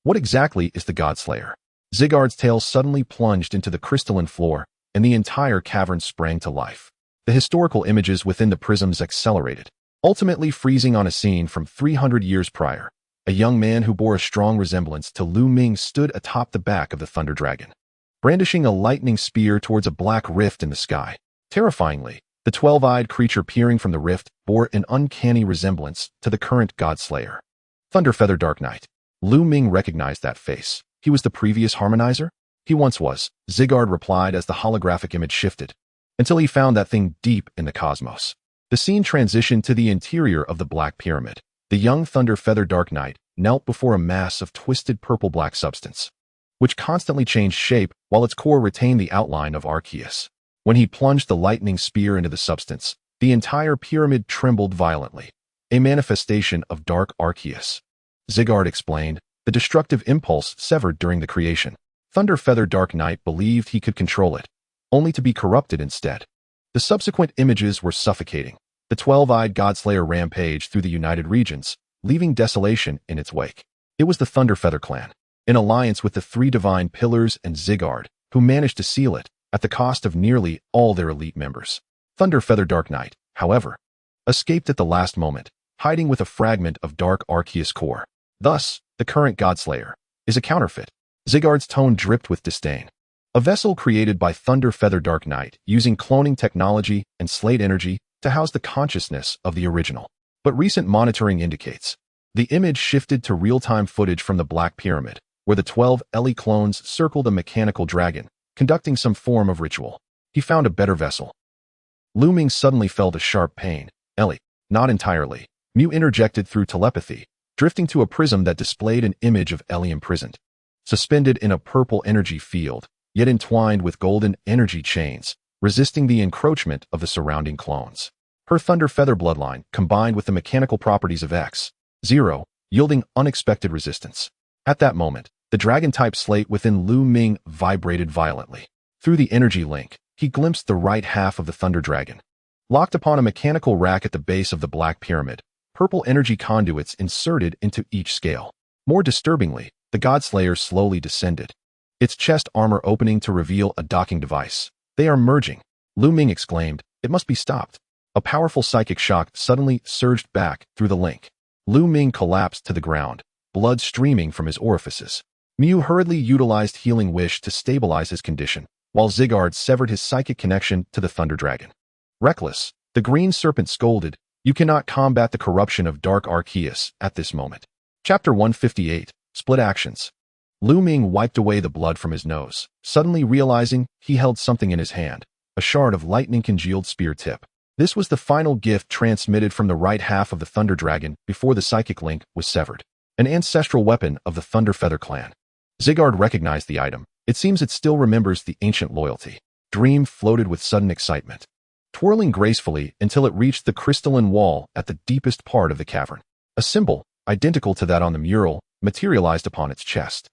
What exactly is the Godslayer? Zygarde's tail suddenly plunged into the crystalline floor, and the entire cavern sprang to life. The historical images within the prisms accelerated, ultimately freezing on a scene from 300 years prior. A young man who bore a strong resemblance to Lu Ming stood atop the back of the Thunder Dragon, brandishing a lightning spear towards a black rift in the sky. Terrifyingly, the 12-eyed creature peering from the rift bore an uncanny resemblance to the current Godslayer. Thunderfeather Dark Knight. Lu Ming recognized that face. He was the previous harmonizer? He once was, Zygarde replied as the holographic image shifted, until he found that thing deep in the cosmos. The scene transitioned to the interior of the Black Pyramid. The young Thunderfeather Dark Knight knelt before a mass of twisted purple-black substance, which constantly changed shape while its core retained the outline of Arceus. When he plunged the lightning spear into the substance, the entire pyramid trembled violently, a manifestation of Dark Arceus. Zygarde explained, the destructive impulse severed during the creation. Thunderfeather Dark Knight believed he could control it, only to be corrupted instead. The subsequent images were suffocating. The 12-eyed Godslayer rampaged through the United Regions, leaving desolation in its wake. It was the Thunderfeather clan, in alliance with the three Divine Pillars and Zygarde, who managed to seal it, at the cost of nearly all their elite members. Thunderfeather Dark Knight, however, escaped at the last moment, hiding with a fragment of Dark Arceus core. Thus, the current Godslayer is a counterfeit. Zygarde's tone dripped with disdain. A vessel created by Thunderfeather Dark Knight using cloning technology and slate energy to house the consciousness of the original. But recent monitoring indicates the image shifted to real-time footage from the Black Pyramid, where the 12 Ellie clones circled a mechanical dragon, conducting some form of ritual. He found a better vessel. Lu Ming suddenly felt a sharp pain. Ellie, not entirely. Mew interjected through telepathy, drifting to a prism that displayed an image of Ellie imprisoned, suspended in a purple energy field, yet entwined with golden energy chains, resisting the encroachment of the surrounding clones. Her Thunderfeather bloodline combined with the mechanical properties of X-0, yielding unexpected resistance. At that moment, the dragon-type slate within Lu Ming vibrated violently. Through the energy link, he glimpsed the right half of the Thunder Dragon. Locked upon a mechanical rack at the base of the Black Pyramid, purple energy conduits inserted into each scale. More disturbingly, the Godslayer slowly descended, its chest armor opening to reveal a docking device. They are merging, Lu Ming exclaimed. It must be stopped. A powerful psychic shock suddenly surged back through the link. Lu Ming collapsed to the ground, blood streaming from his orifices. Mew hurriedly utilized Healing Wish to stabilize his condition, while Zygarde severed his psychic connection to the Thunder Dragon. Reckless, the Green Serpent scolded, you cannot combat the corruption of Dark Arceus at this moment. Chapter 158, Split Actions. Lu Ming wiped away the blood from his nose, suddenly realizing he held something in his hand, a shard of lightning-congealed spear tip. This was the final gift transmitted from the right half of the Thunder Dragon before the psychic link was severed, an ancestral weapon of the Thunderfeather clan. Zygarde recognized the item. It seems it still remembers the ancient loyalty. Dream floated with sudden excitement, twirling gracefully until it reached the crystalline wall at the deepest part of the cavern. A symbol, identical to that on the mural, materialized upon its chest.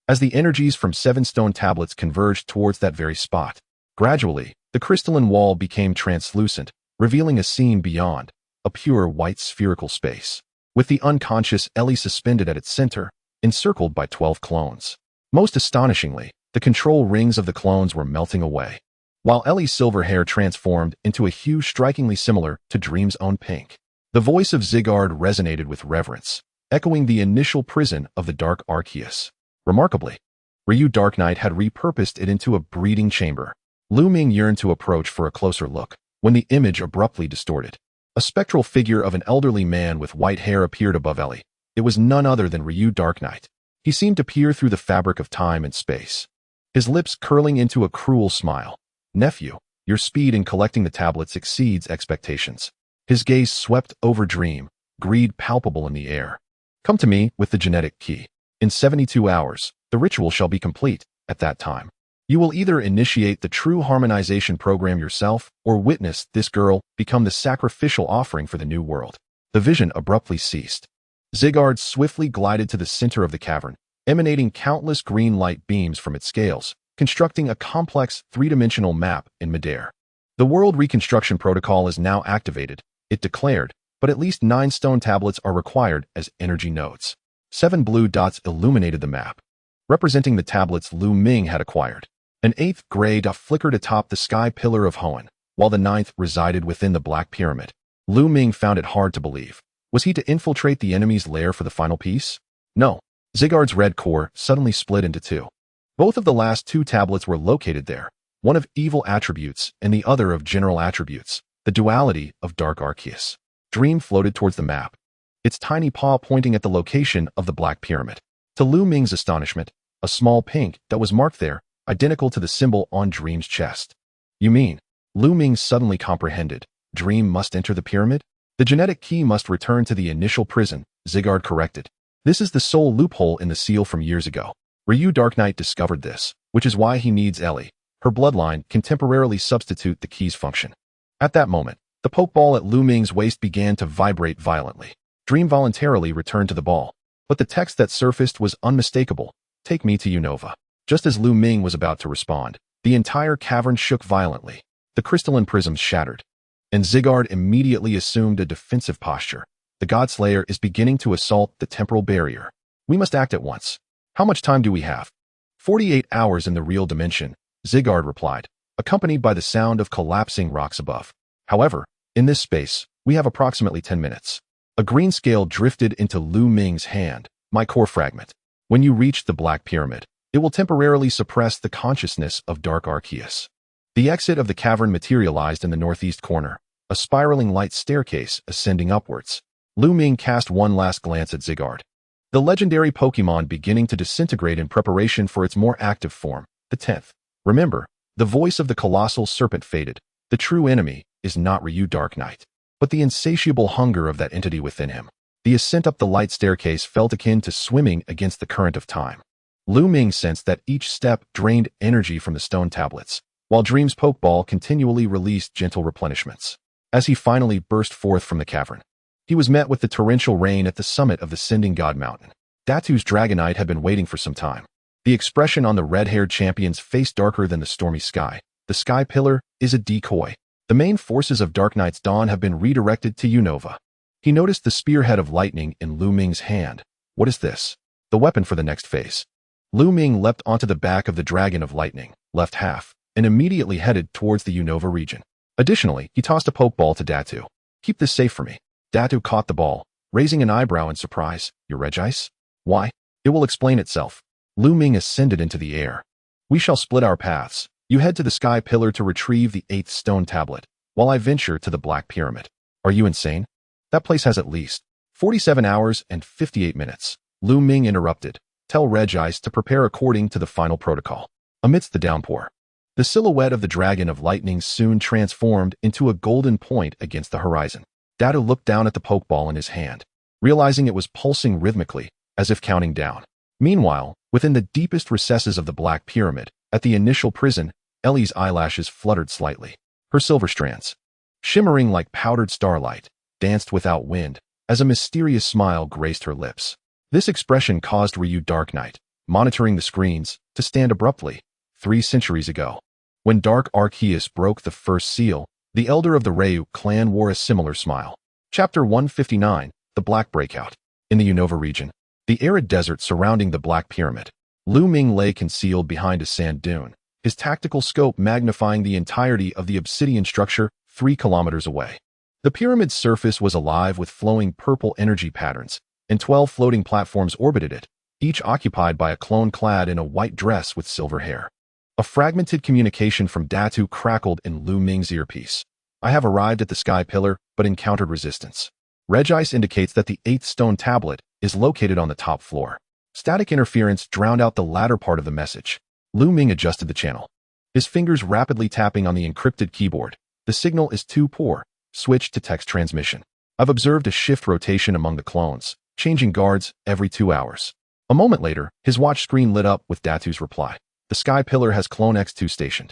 As the energies from 7 stone tablets converged towards that very spot, gradually, the crystalline wall became translucent, revealing a scene beyond, a pure white spherical space, with the unconscious Ellie suspended at its center, encircled by 12 clones. Most astonishingly, the control rings of the clones were melting away, while Ellie's silver hair transformed into a hue strikingly similar to Dream's own pink. The voice of Zygarde resonated with reverence, echoing the initial prison of the Dark Arceus. Remarkably, Ryu Dark Knight had repurposed it into a breeding chamber. Lu Ming yearned to approach for a closer look, when the image abruptly distorted. A spectral figure of an elderly man with white hair appeared above Ellie. It was none other than Ryu Dark Knight. He seemed to peer through the fabric of time and space, his lips curling into a cruel smile. Nephew, your speed in collecting the tablets exceeds expectations. His gaze swept over Dream, greed palpable in the air. Come to me with the genetic key. In 72 hours, the ritual shall be complete. At that time, you will either initiate the true harmonization program yourself or witness this girl become the sacrificial offering for the new world. The vision abruptly ceased. Zygarde swiftly glided to the center of the cavern, emanating countless green light beams from its scales, constructing a complex three-dimensional map in midair. The World Reconstruction Protocol is now activated, it declared, but at least 9 stone tablets are required as energy nodes. 7 blue dots illuminated the map, representing the tablets Lu Ming had acquired. An 8th gray dot flickered atop the sky pillar of Hoenn, while the 9th resided within the Black Pyramid. Lu Ming found it hard to believe. Was he to infiltrate the enemy's lair for the final piece? No. Zygarde's red core suddenly split into 2. Both of the last 2 tablets were located there, one of evil attributes and the other of general attributes, the duality of Dark Arceus. Dream floated towards the map, its tiny paw pointing at the location of the Black Pyramid. To Lu Ming's astonishment, a small pink that was marked there, identical to the symbol on Dream's chest. You mean? Lu Ming suddenly comprehended. Dream must enter the pyramid? The genetic key must return to the initial prison, Zygarde corrected. This is the sole loophole in the seal from years ago. Ryu Dark Knight discovered this, which is why he needs Ellie. Her bloodline can temporarily substitute the key's function. At that moment, the Pokeball at Lu Ming's waist began to vibrate violently. Dream voluntarily returned to the ball, but the text that surfaced was unmistakable. Take me to Unova. Just as Lu Ming was about to respond, the entire cavern shook violently. The crystalline prisms shattered, and Zygarde immediately assumed a defensive posture. The Godslayer is beginning to assault the temporal barrier. We must act at once. How much time do we have? 48 hours in the real dimension, Zygarde replied, accompanied by the sound of collapsing rocks above. However, in this space, we have approximately 10 minutes. A green scale drifted into Lu Ming's hand, my core fragment. When you reach the Black Pyramid, it will temporarily suppress the consciousness of Dark Arceus. The exit of the cavern materialized in the northeast corner, a spiraling light staircase ascending upwards. Lu Ming cast one last glance at Zygarde. The legendary Pokémon beginning to disintegrate in preparation for its more active form, the 10th. Remember, the voice of the colossal serpent faded. The true enemy is not Ryu Dark Knight, but the insatiable hunger of that entity within him. The ascent up the light staircase felt akin to swimming against the current of time. Lu Ming sensed that each step drained energy from the stone tablets, while Dream's Pokeball continually released gentle replenishments. As he finally burst forth from the cavern, he was met with the torrential rain at the summit of the Sending God Mountain. Datu's Dragonite had been waiting for some time. The expression on the red-haired champion's face darker than the stormy sky. The Sky Pillar is a decoy. The main forces of Dark Knight's Dawn have been redirected to Unova. He noticed the spearhead of lightning in Lu Ming's hand. What is this? The weapon for the next phase. Lu Ming leapt onto the back of the Dragon of Lightning, left half, and immediately headed towards the Unova region. Additionally, he tossed a Pokeball to Datu. Keep this safe for me. Datu caught the ball, raising an eyebrow in surprise. Your Regice? Why? It will explain itself. Lu Ming ascended into the air. We shall split our paths. You head to the Sky Pillar to retrieve the 8th stone tablet, while I venture to the Black Pyramid. Are you insane? That place has at least 47 hours and 58 minutes. Lu Ming interrupted. Tell Regice to prepare according to the final protocol. Amidst the downpour, the silhouette of the Dragon of Lightning soon transformed into a golden point against the horizon. Datu looked down at the Pokeball in his hand, realizing it was pulsing rhythmically, as if counting down. Meanwhile, within the deepest recesses of the Black Pyramid, at the initial prison, Ellie's eyelashes fluttered slightly. Her silver strands, shimmering like powdered starlight, danced without wind, as a mysterious smile graced her lips. This expression caused Ryu Dark Knight, monitoring the screens, to stand abruptly. 3 centuries ago, when Dark Arceus broke the first seal, the elder of the Ryu clan wore a similar smile. Chapter 159, The Black Breakout. In the Unova region, the arid desert surrounding the Black Pyramid, Lu Ming lay concealed behind a sand dune, his tactical scope magnifying the entirety of the obsidian structure 3 kilometers away. The pyramid's surface was alive with flowing purple energy patterns, and 12 floating platforms orbited it, each occupied by a clone clad in a white dress with silver hair. A fragmented communication from Datu crackled in Lu Ming's earpiece. I have arrived at the Sky Pillar, but encountered resistance. Regice indicates that the 8th stone tablet is located on the top floor. Static interference drowned out the latter part of the message. Lu Ming adjusted the channel, his fingers rapidly tapping on the encrypted keyboard. The signal is too poor. Switch to text transmission. I've observed a shift rotation among the clones, changing guards every 2 hours. A moment later, his watch screen lit up with Datu's reply. The Sky Pillar has Clone X2 stationed.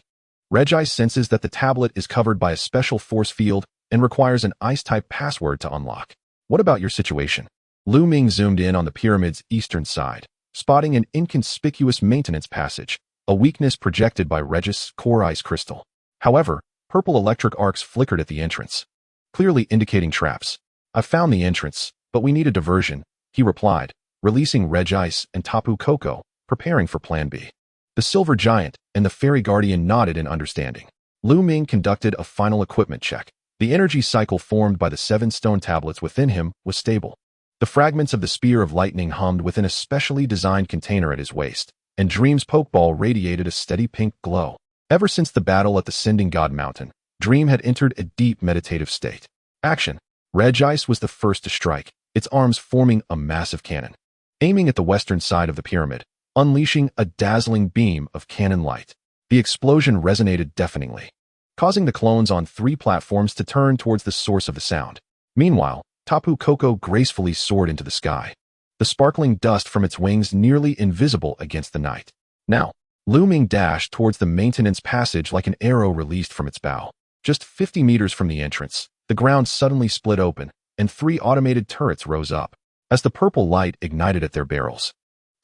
Regice senses that the tablet is covered by a special force field and requires an ice-type password to unlock. What about your situation? Lu Ming zoomed in on the pyramid's eastern side, spotting an inconspicuous maintenance passage, a weakness projected by Regice's core ice crystal. However, purple electric arcs flickered at the entrance, clearly indicating traps. I've found the entrance, but we need a diversion, he replied, releasing Regice and Tapu Koko, preparing for Plan B. The Silver Giant and the Fairy Guardian nodded in understanding. Lu Ming conducted a final equipment check. The energy cycle formed by the 7 stone tablets within him was stable. The fragments of the Spear of Lightning hummed within a specially designed container at his waist, and Dream's Pokeball radiated a steady pink glow. Ever since the battle at the Sending God Mountain, Dream had entered a deep meditative state. Action. Regice was the first to strike, its arms forming a massive cannon, aiming at the western side of the pyramid, unleashing a dazzling beam of cannon light. The explosion resonated deafeningly, causing the clones on 3 platforms to turn towards the source of the sound. Meanwhile, Tapu Koko gracefully soared into the sky, the sparkling dust from its wings nearly invisible against the night. Now, Lu Ming dashed towards the maintenance passage like an arrow released from its bow. Just 50 meters from the entrance, the ground suddenly split open, and 3 automated turrets rose up. As the purple light ignited at their barrels,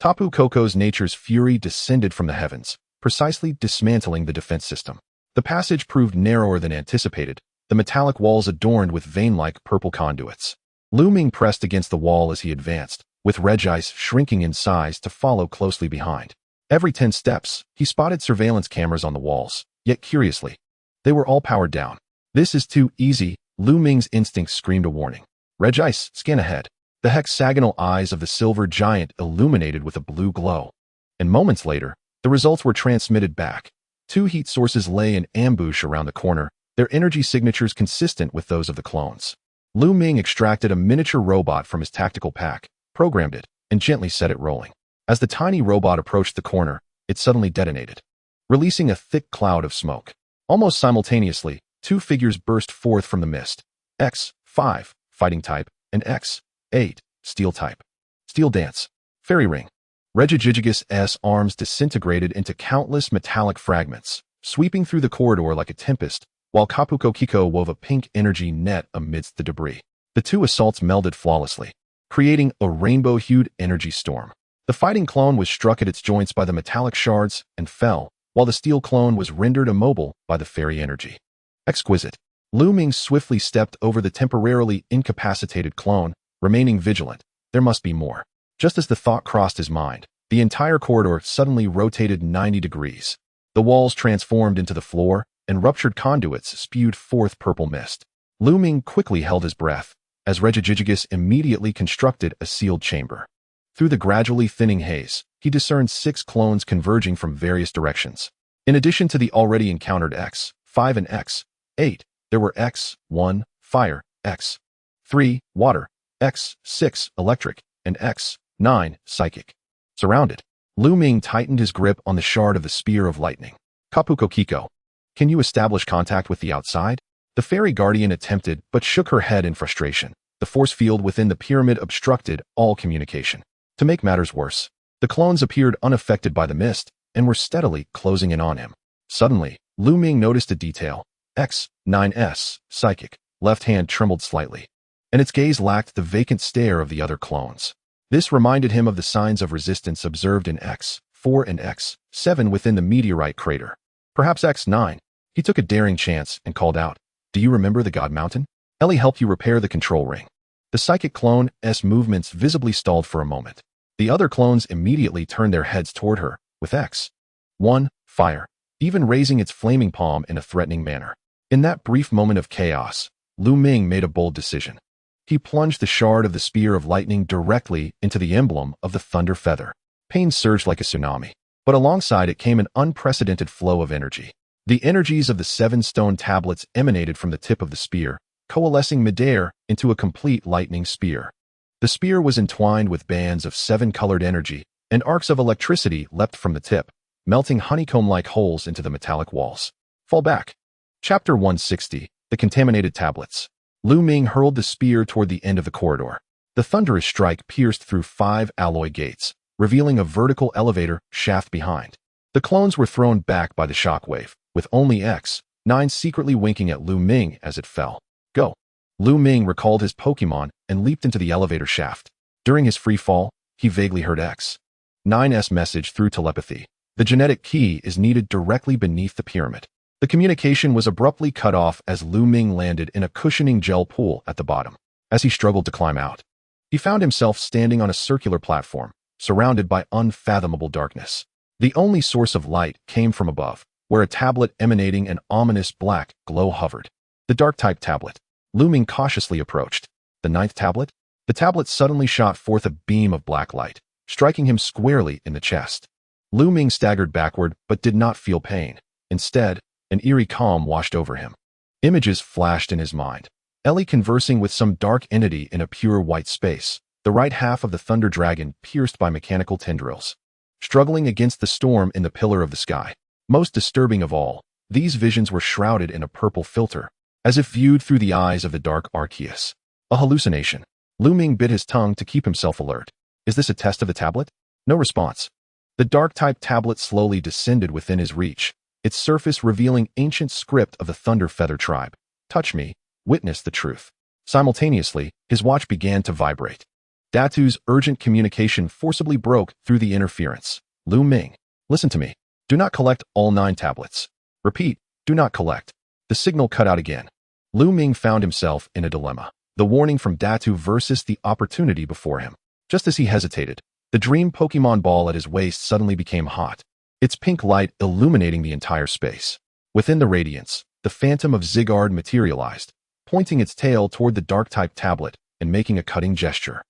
Tapu Koko's nature's fury descended from the heavens, precisely dismantling the defense system. The passage proved narrower than anticipated, the metallic walls adorned with vein-like purple conduits. Lu Ming pressed against the wall as he advanced, with Regice shrinking in size to follow closely behind. Every 10 steps, he spotted surveillance cameras on the walls, yet curiously, they were all powered down. This is too easy, Lu Ming's instincts screamed a warning. Regice, scan ahead. The hexagonal eyes of the silver giant illuminated with a blue glow. And moments later, the results were transmitted back. 2 heat sources lay in ambush around the corner, their energy signatures consistent with those of the clones. Lu Ming extracted a miniature robot from his tactical pack, programmed it, and gently set it rolling. As the tiny robot approached the corner, it suddenly detonated, releasing a thick cloud of smoke. Almost simultaneously, 2 figures burst forth from the mist. X5, fighting type, and X8, steel type. Steel dance. Fairy ring. Regigigas' arms disintegrated into countless metallic fragments, sweeping through the corridor like a tempest, while Kapuko Kiko wove a pink energy net amidst the debris. The 2 assaults melded flawlessly, creating a rainbow-hued energy storm. The fighting clone was struck at its joints by the metallic shards and fell, while the steel clone was rendered immobile by the fairy energy. Exquisite. Lu Ming swiftly stepped over the temporarily incapacitated clone, remaining vigilant. There must be more. Just as the thought crossed his mind, the entire corridor suddenly rotated 90 degrees. The walls transformed into the floor, and ruptured conduits spewed forth purple mist. Lu Ming quickly held his breath, as Regigigas immediately constructed a sealed chamber. Through the gradually thinning haze, he discerned 6 clones converging from various directions. In addition to the already encountered X5 and X8, there were X1, fire, X3, water, X6, electric, and X9, psychic. Surrounded, Lu Ming tightened his grip on the shard of the spear of lightning. Kapuko Kiko, can you establish contact with the outside? The fairy guardian attempted, but shook her head in frustration. The force field within the pyramid obstructed all communication. To make matters worse, the clones appeared unaffected by the mist and were steadily closing in on him. Suddenly, Lu Ming noticed a detail. X9's psychic left hand trembled slightly, and its gaze lacked the vacant stare of the other clones. This reminded him of the signs of resistance observed in X4 and X7 within the meteorite crater. Perhaps X9. He took a daring chance and called out, "Do you remember the God Mountain? Ellie helped you repair the control ring." The psychic clone's movements visibly stalled for a moment. The other clones immediately turned their heads toward her, with X1, fire, even raising its flaming palm in a threatening manner. In that brief moment of chaos, Lu Ming made a bold decision. He plunged the shard of the spear of lightning directly into the emblem of the thunder feather. Pain surged like a tsunami, but alongside it came an unprecedented flow of energy. The energies of the 7 stone tablets emanated from the tip of the spear, coalescing midair into a complete lightning spear. The spear was entwined with bands of 7-colored energy, and arcs of electricity leapt from the tip, melting honeycomb-like holes into the metallic walls. Fall back. Chapter 160, The Contaminated Tablets. Lu Ming hurled the spear toward the end of the corridor. The thunderous strike pierced through 5 alloy gates, revealing a vertical elevator shaft behind. The clones were thrown back by the shockwave, with only X9 secretly winking at Lu Ming as it fell. Go. Lu Ming recalled his Pokémon and leaped into the elevator shaft. During his free fall, he vaguely heard X9's message through telepathy. The genetic key is needed directly beneath the pyramid. The communication was abruptly cut off as Lu Ming landed in a cushioning gel pool at the bottom. As he struggled to climb out, he found himself standing on a circular platform, surrounded by unfathomable darkness. The only source of light came from above, where a tablet emanating an ominous black glow hovered. The Dark-type tablet. Lu Ming cautiously approached. The 9th tablet? The tablet suddenly shot forth a beam of black light, striking him squarely in the chest. Lu Ming staggered backward but did not feel pain. Instead, an eerie calm washed over him. Images flashed in his mind. Ellie conversing with some dark entity in a pure white space, the right half of the thunder dragon pierced by mechanical tendrils. Struggling against the storm in the pillar of the sky. Most disturbing of all, these visions were shrouded in a purple filter, as if viewed through the eyes of the dark Arceus. A hallucination. Lu Ming bit his tongue to keep himself alert. Is this a test of the tablet? No response. The dark-type tablet slowly descended within his reach, its surface revealing ancient script of the Thunder Feather tribe. Touch me, witness the truth. Simultaneously, his watch began to vibrate. Datu's urgent communication forcibly broke through the interference. Lu Ming, listen to me. Do not collect all 9 tablets. Repeat, do not collect. The signal cut out again. Lu Ming found himself in a dilemma. The warning from Datu versus the opportunity before him. Just as he hesitated, the dream Pokemon ball at his waist suddenly became hot, its pink light illuminating the entire space. Within the radiance, the phantom of Zygarde materialized, pointing its tail toward the dark-type tablet and making a cutting gesture.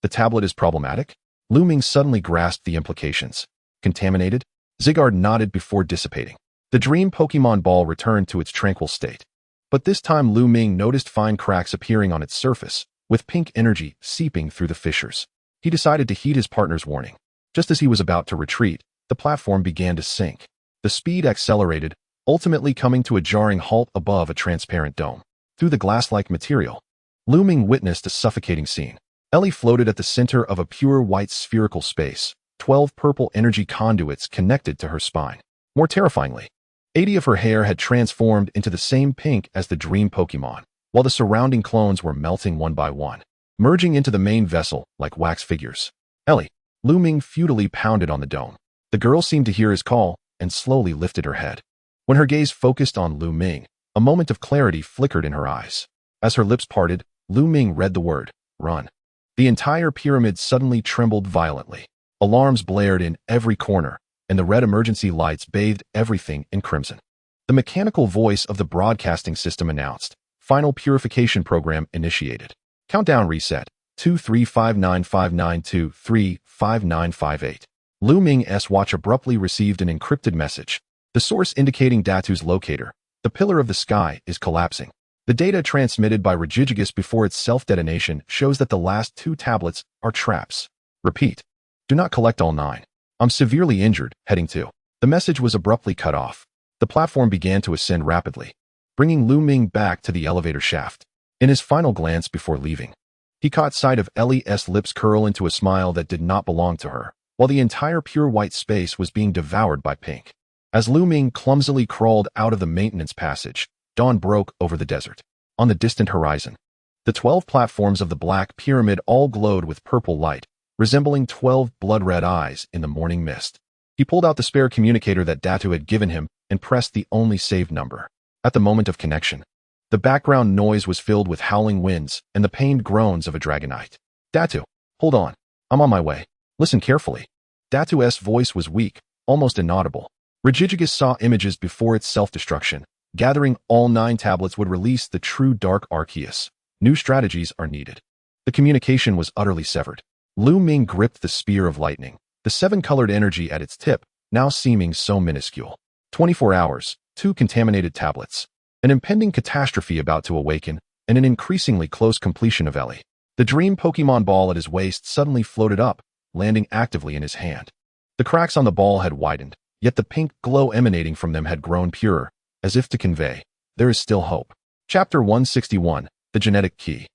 The tablet is problematic? Lu Ming suddenly grasped the implications. Contaminated? Zygarde nodded before dissipating. The dream Pokemon ball returned to its tranquil state. But this time Lu Ming noticed fine cracks appearing on its surface, with pink energy seeping through the fissures. He decided to heed his partner's warning. Just as he was about to retreat, the platform began to sink. The speed accelerated, ultimately coming to a jarring halt above a transparent dome. Through the glass-like material, Lu Ming witnessed a suffocating scene. Ellie floated at the center of a pure white spherical space, 12 purple energy conduits connected to her spine. More terrifyingly, 80 of her hair had transformed into the same pink as the dream Pokemon, while the surrounding clones were melting one by one, merging into the main vessel like wax figures. Ellie, Lu Ming futilely pounded on the dome. The girl seemed to hear his call and slowly lifted her head. When her gaze focused on Lu Ming, a moment of clarity flickered in her eyes. As her lips parted, Lu Ming read the word, run. The entire pyramid suddenly trembled violently. Alarms blared in every corner, and the red emergency lights bathed everything in crimson. The mechanical voice of the broadcasting system announced, final purification program initiated. Countdown reset, 2359592355958. Lu Ming's watch abruptly received an encrypted message. The source indicating Datu's locator, the pillar of the sky, is collapsing. The data transmitted by Regigigas before its self-detonation shows that the last 2 tablets are traps. Repeat. Do not collect all 9. I'm severely injured, heading 2. The message was abruptly cut off. The platform began to ascend rapidly, bringing Lu Ming back to the elevator shaft. In his final glance before leaving, he caught sight of Ellie's lips curl into a smile that did not belong to her, while the entire pure white space was being devoured by pink. As Lu Ming clumsily crawled out of the maintenance passage, dawn broke over the desert. On the distant horizon, the 12 platforms of the Black Pyramid all glowed with purple light, resembling 12 blood-red eyes in the morning mist. He pulled out the spare communicator that Datu had given him and pressed the only saved number. At the moment of connection, the background noise was filled with howling winds and the pained groans of a dragonite. Datu, hold on. I'm on my way. Listen carefully. Datu's voice was weak, almost inaudible. Regigigas saw images before its self-destruction. Gathering all 9 tablets would release the true Dark Arceus. New strategies are needed. The communication was utterly severed. Lu Ming gripped the spear of lightning, the 7-colored energy at its tip, now seeming so minuscule. 24 hours, 2 contaminated tablets, an impending catastrophe about to awaken, and an increasingly close completion of Ellie. The dream Pokemon ball at his waist suddenly floated up, landing actively in his hand. The cracks on the ball had widened, yet the pink glow emanating from them had grown purer, as if to convey, there is still hope. Chapter 161, The Genetic Key.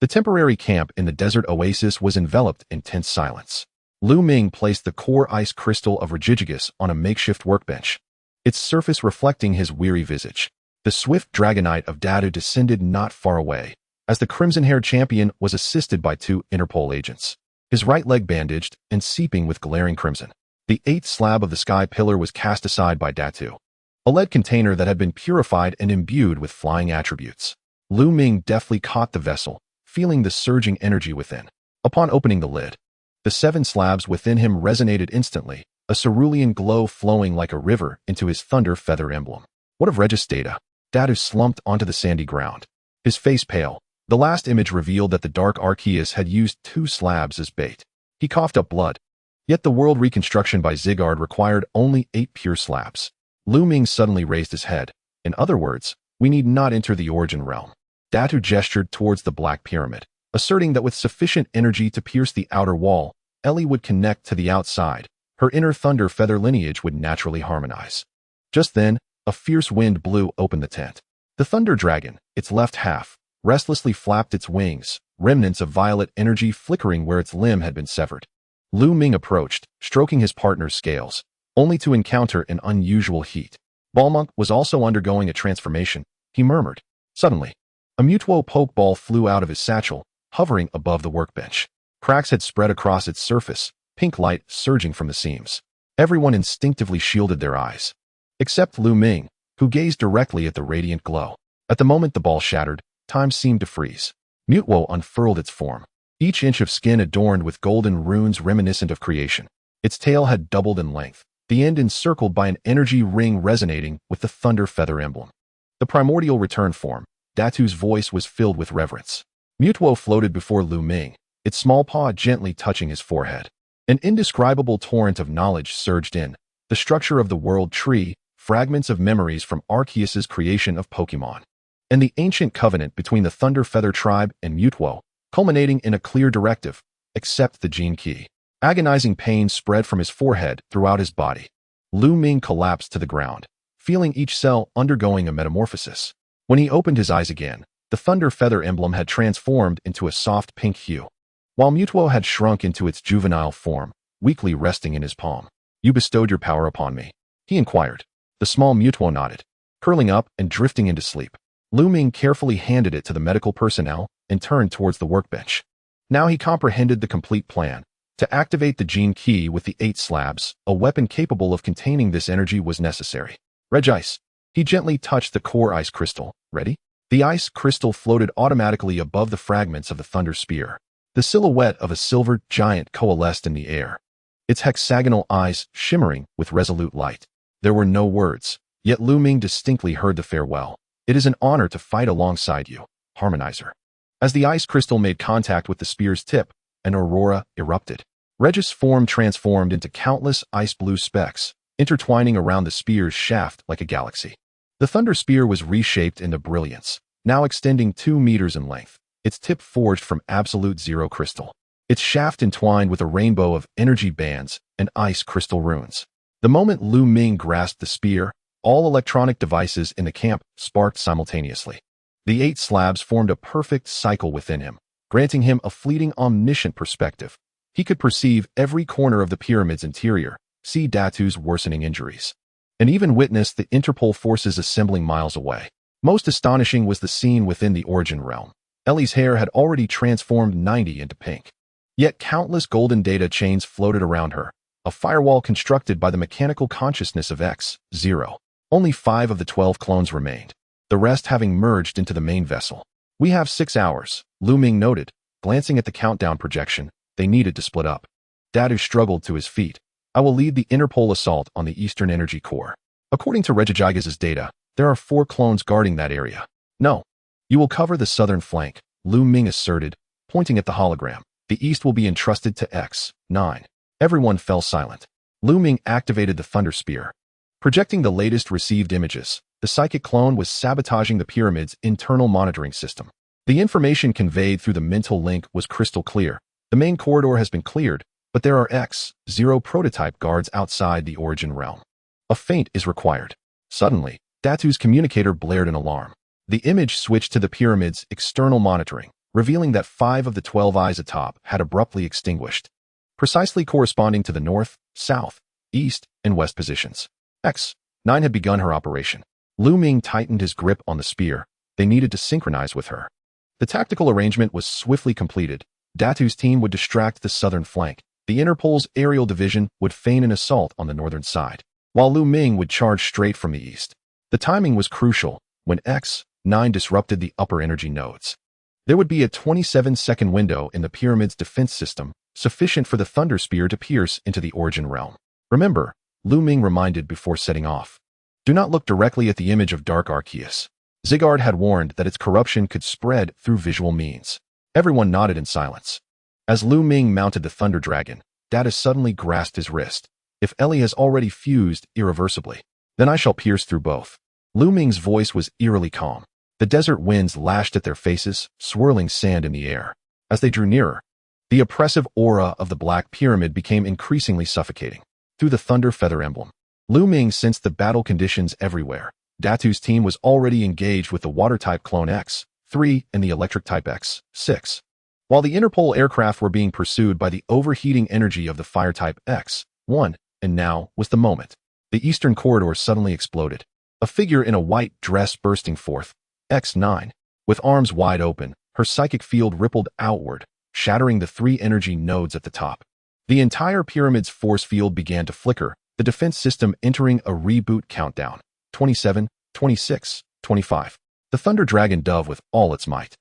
The temporary camp in the desert oasis was enveloped in tense silence. Lu Ming placed the core ice crystal of Regigigas on a makeshift workbench, its surface reflecting his weary visage. The swift dragonite of Datu descended not far away, as the crimson-haired champion was assisted by 2 Interpol agents, his right leg bandaged and seeping with glaring crimson. The 8th slab of the sky pillar was cast aside by Datu, a lead container that had been purified and imbued with flying attributes. Lu Ming deftly caught the vessel, feeling the surging energy within. Upon opening the lid, the 7 slabs within him resonated instantly, a cerulean glow flowing like a river into his thunder feather emblem. What of Regis data? Datu slumped onto the sandy ground, his face pale. The last image revealed that the Dark Arceus had used 2 slabs as bait. He coughed up blood. Yet the world reconstruction by Zygarde required only 8 pure slabs. Lu Ming suddenly raised his head. In other words, we need not enter the origin realm. Datu gestured towards the Black Pyramid, asserting that with sufficient energy to pierce the outer wall, Ellie would connect to the outside. Her inner thunder feather lineage would naturally harmonize. Just then, a fierce wind blew open the tent. The thunder dragon, its left half, restlessly flapped its wings, remnants of violet energy flickering where its limb had been severed. Lu Ming approached, stroking his partner's scales, only to encounter an unusual heat. Balmonk was also undergoing a transformation, he murmured. Suddenly, a Mutuo pokeball flew out of his satchel, hovering above the workbench. Cracks had spread across its surface, pink light surging from the seams. Everyone instinctively shielded their eyes. Except Lu Ming, who gazed directly at the radiant glow. At the moment the ball shattered, time seemed to freeze. Mutuo unfurled its form, each inch of skin adorned with golden runes reminiscent of creation. Its tail had doubled in length, the end encircled by an energy ring resonating with the thunder feather emblem. The primordial return form, Datu's voice was filled with reverence. Mutuo floated before Lu Ming, its small paw gently touching his forehead. An indescribable torrent of knowledge surged in, the structure of the world tree, fragments of memories from Arceus's creation of Pokémon, and the ancient covenant between the Thunder Feather tribe and Mutuo, culminating in a clear directive: accept the gene key. Agonizing pain spread from his forehead throughout his body. Lu Ming collapsed to the ground, feeling each cell undergoing a metamorphosis. When he opened his eyes again, the Thunder Feather emblem had transformed into a soft pink hue, while Mutuo had shrunk into its juvenile form, weakly resting in his palm. You bestowed your power upon me, he inquired. The small Mutuo nodded, curling up and drifting into sleep. Lu Ming carefully handed it to the medical personnel and turned towards the workbench. Now he comprehended the complete plan. To activate the gene key with the 8 slabs, a weapon capable of containing this energy was necessary. Regice. He gently touched the core ice crystal. Ready? The ice crystal floated automatically above the fragments of the thunder spear. The silhouette of a silver giant coalesced in the air, its hexagonal eyes shimmering with resolute light. There were no words, yet Lu Ming distinctly heard the farewell. It is an honor to fight alongside you, Harmonizer. As the ice crystal made contact with the spear's tip, an aurora erupted. Regis' form transformed into countless ice blue specks, intertwining around the spear's shaft like a galaxy. The thunder spear was reshaped into brilliance, now extending 2 meters in length, its tip forged from absolute zero crystal, its shaft entwined with a rainbow of energy bands and ice crystal runes. The moment Lu Ming grasped the spear, all electronic devices in the camp sparked simultaneously. The 8 slabs formed a perfect cycle within him, granting him a fleeting omniscient perspective. He could perceive every corner of the pyramid's interior, see Datu's worsening injuries, and even witness the Interpol forces assembling miles away. Most astonishing was the scene within the origin realm. Ellie's hair had already transformed 90 into pink. Yet countless golden data chains floated around her, a firewall constructed by the mechanical consciousness of X0. Only 5 of the 12 clones remained, the rest having merged into the main vessel. We have 6 hours, Lu Ming noted, glancing at the countdown projection. They needed to split up. Datu struggled to his feet. I will lead the Interpol assault on the Eastern Energy Core. According to Regigigas' data, there are 4 clones guarding that area. No. You will cover the southern flank, Lu Ming asserted, pointing at the hologram. The east will be entrusted to X9. Everyone fell silent. Lu Ming activated the Thunder Spear. Projecting the latest received images, the psychic clone was sabotaging the pyramid's internal monitoring system. The information conveyed through the mental link was crystal clear. The main corridor has been cleared, but there are X0 prototype guards outside the origin realm. A feint is required. Suddenly, Datu's communicator blared an alarm. The image switched to the pyramid's external monitoring, revealing that 5 of the 12 eyes atop had abruptly extinguished, precisely corresponding to the north, south, east, and west positions. X9 had begun her operation. Lu Ming tightened his grip on the spear. They needed to synchronize with her. The tactical arrangement was swiftly completed. Datu's team would distract the southern flank. The Interpol's aerial division would feign an assault on the northern side, while Lu Ming would charge straight from the east. The timing was crucial. When X9 disrupted the upper energy nodes, there would be a 27-second window in the pyramid's defense system, sufficient for the Thunder Spear to pierce into the origin realm. Remember, Lu Ming reminded before setting off, do not look directly at the image of Dark Arceus. Zygarde had warned that its corruption could spread through visual means. Everyone nodded in silence. As Lu Ming mounted the Thunder Dragon, Data suddenly grasped his wrist. If Ellie has already fused irreversibly, Then I shall pierce through both. Lu Ming's voice was eerily calm. The desert winds lashed at their faces, swirling sand in the air. As they drew nearer, the oppressive aura of the Black Pyramid became increasingly suffocating. Through the thunder feather emblem, Lu Ming sensed the battle conditions everywhere. Datu's team was already engaged with the water-type clone X-3 and the electric-type X-6, while the interpol aircraft were being pursued by the overheating energy of the fire-type X-1, and now was the moment. The eastern corridor suddenly exploded. A figure in a white dress bursting forth, X-9, with arms wide open, her psychic field rippled outward, shattering the 3 energy nodes at the top. The entire pyramid's force field began to flicker, the defense system entering a reboot countdown. 27, 26, 25. The Thunder Dragon dove with all its might.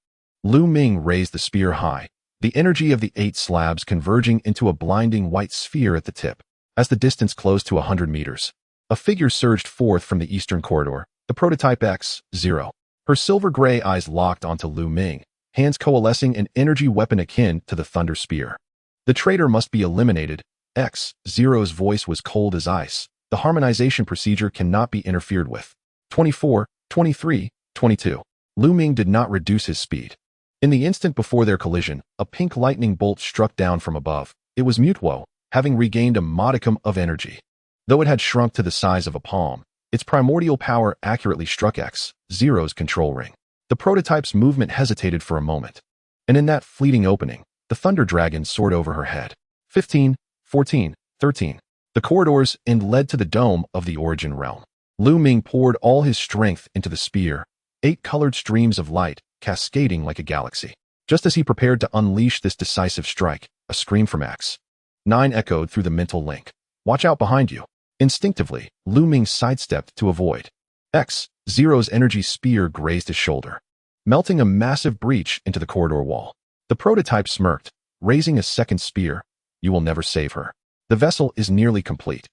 Lu Ming raised the spear high, the energy of the 8 slabs converging into a blinding white sphere at the tip. As the distance closed to 100 meters, a figure surged forth from the eastern corridor, the prototype X-0. Her silver-gray eyes locked onto Lu Ming, hands coalescing an energy weapon akin to the Thunder Spear. The traitor must be eliminated. X-0's voice was cold as ice. The harmonization procedure cannot be interfered with. 24, 23, 22. Lu Ming did not reduce his speed. In the instant before their collision, a pink lightning bolt struck down from above. It was Mutwo, having regained a modicum of energy. Though it had shrunk to the size of a palm, its primordial power accurately struck X-0's control ring. The prototype's movement hesitated for a moment, and in that fleeting opening, the Thunder Dragon soared over her head. 15, 14, 13. The corridor's end led to the dome of the Origin Realm. Lu Ming poured all his strength into the spear, 8 colored streams of light cascading like a galaxy. Just as he prepared to unleash this decisive strike, a scream from X-9 echoed through the mental link. "Watch out behind you." Instinctively, Lu Ming sidestepped to avoid. X-0's energy spear grazed his shoulder, melting a massive breach into the corridor wall. The prototype smirked, raising a second spear. "You will never save her. The vessel is nearly complete."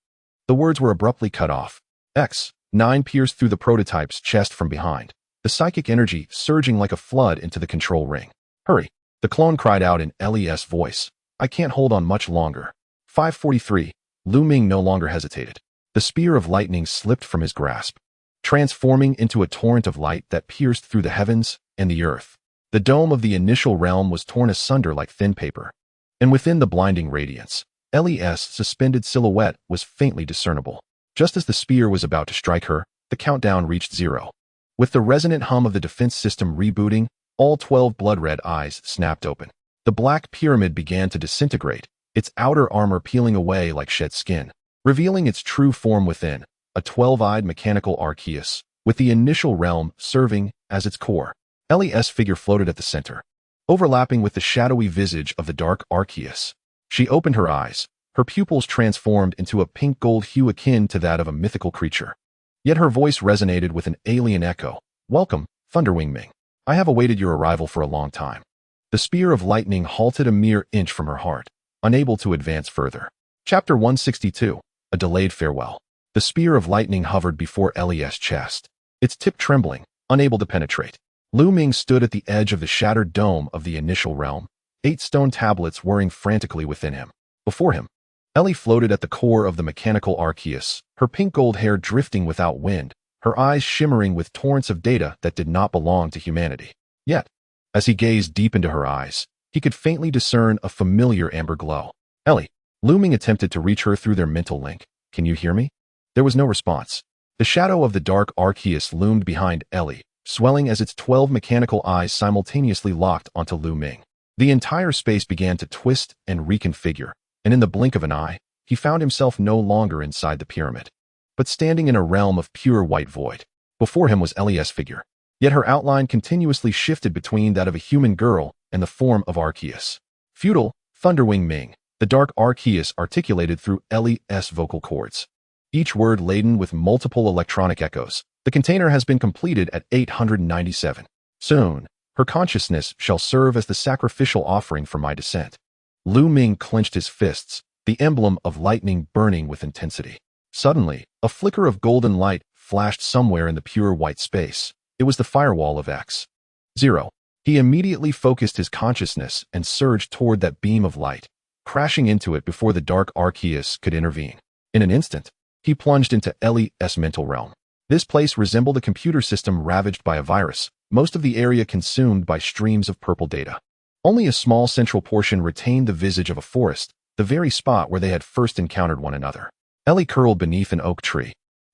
The words were abruptly cut off. X-9 pierced through the prototype's chest from behind, the psychic energy surging like a flood into the control ring. "Hurry!" the clone cried out in LES voice. "I can't hold on much longer." 543. Lu Ming no longer hesitated. The spear of lightning slipped from his grasp, transforming into a torrent of light that pierced through the heavens and the earth. The dome of the initial realm was torn asunder like thin paper, and within the blinding radiance, LES' suspended silhouette was faintly discernible. Just as the spear was about to strike her, the countdown reached 0. With the resonant hum of the defense system rebooting, all 12 blood-red eyes snapped open. The Black Pyramid began to disintegrate, its outer armor peeling away like shed skin, revealing its true form within, a 12-eyed mechanical Arceus, with the initial realm serving as its core. LES figure floated at the center, overlapping with the shadowy visage of the dark Arceus. She opened her eyes, her pupils transformed into a pink-gold hue akin to that of a mythical creature. Yet her voice resonated with an alien echo. "Welcome, Thunderwing Ming. I have awaited your arrival for a long time." The spear of lightning halted a mere inch from her heart, unable to advance further. Chapter 162. A delayed farewell. The spear of lightning hovered before LES' chest, its tip trembling, unable to penetrate. Lu Ming stood at the edge of the shattered dome of the initial realm, 8 stone tablets whirring frantically within him. Before him, Ellie floated at the core of the mechanical Arceus, her pink-gold hair drifting without wind, her eyes shimmering with torrents of data that did not belong to humanity. Yet, as he gazed deep into her eyes, he could faintly discern a familiar amber glow. "Ellie." Lu Ming attempted to reach her through their mental link. "Can you hear me?" There was no response. The shadow of the dark Arceus loomed behind Ellie, swelling as its 12 mechanical eyes simultaneously locked onto Lu Ming. The entire space began to twist and reconfigure, and in the blink of an eye, he found himself no longer inside the pyramid, but standing in a realm of pure white void. Before him was LES figure, yet her outline continuously shifted between that of a human girl and the form of Arceus. Feudal, Thunderwing Ming, the dark Arceus articulated through LES vocal cords, each word laden with multiple electronic echoes. "The container has been completed at 897. Soon, her consciousness shall serve as the sacrificial offering for my descent." Lu Ming clenched his fists, the emblem of lightning burning with intensity. Suddenly, a flicker of golden light flashed somewhere in the pure white space. It was the firewall of X-0. He immediately focused his consciousness and surged toward that beam of light, crashing into it before the dark Arceus could intervene. In an instant, He plunged into Ellie's mental realm. This place resembled a computer system ravaged by a virus, most of the area consumed by streams of purple data. Only a small central portion retained the visage of a forest, the very spot where they had first encountered one another. Ellie curled beneath an oak tree,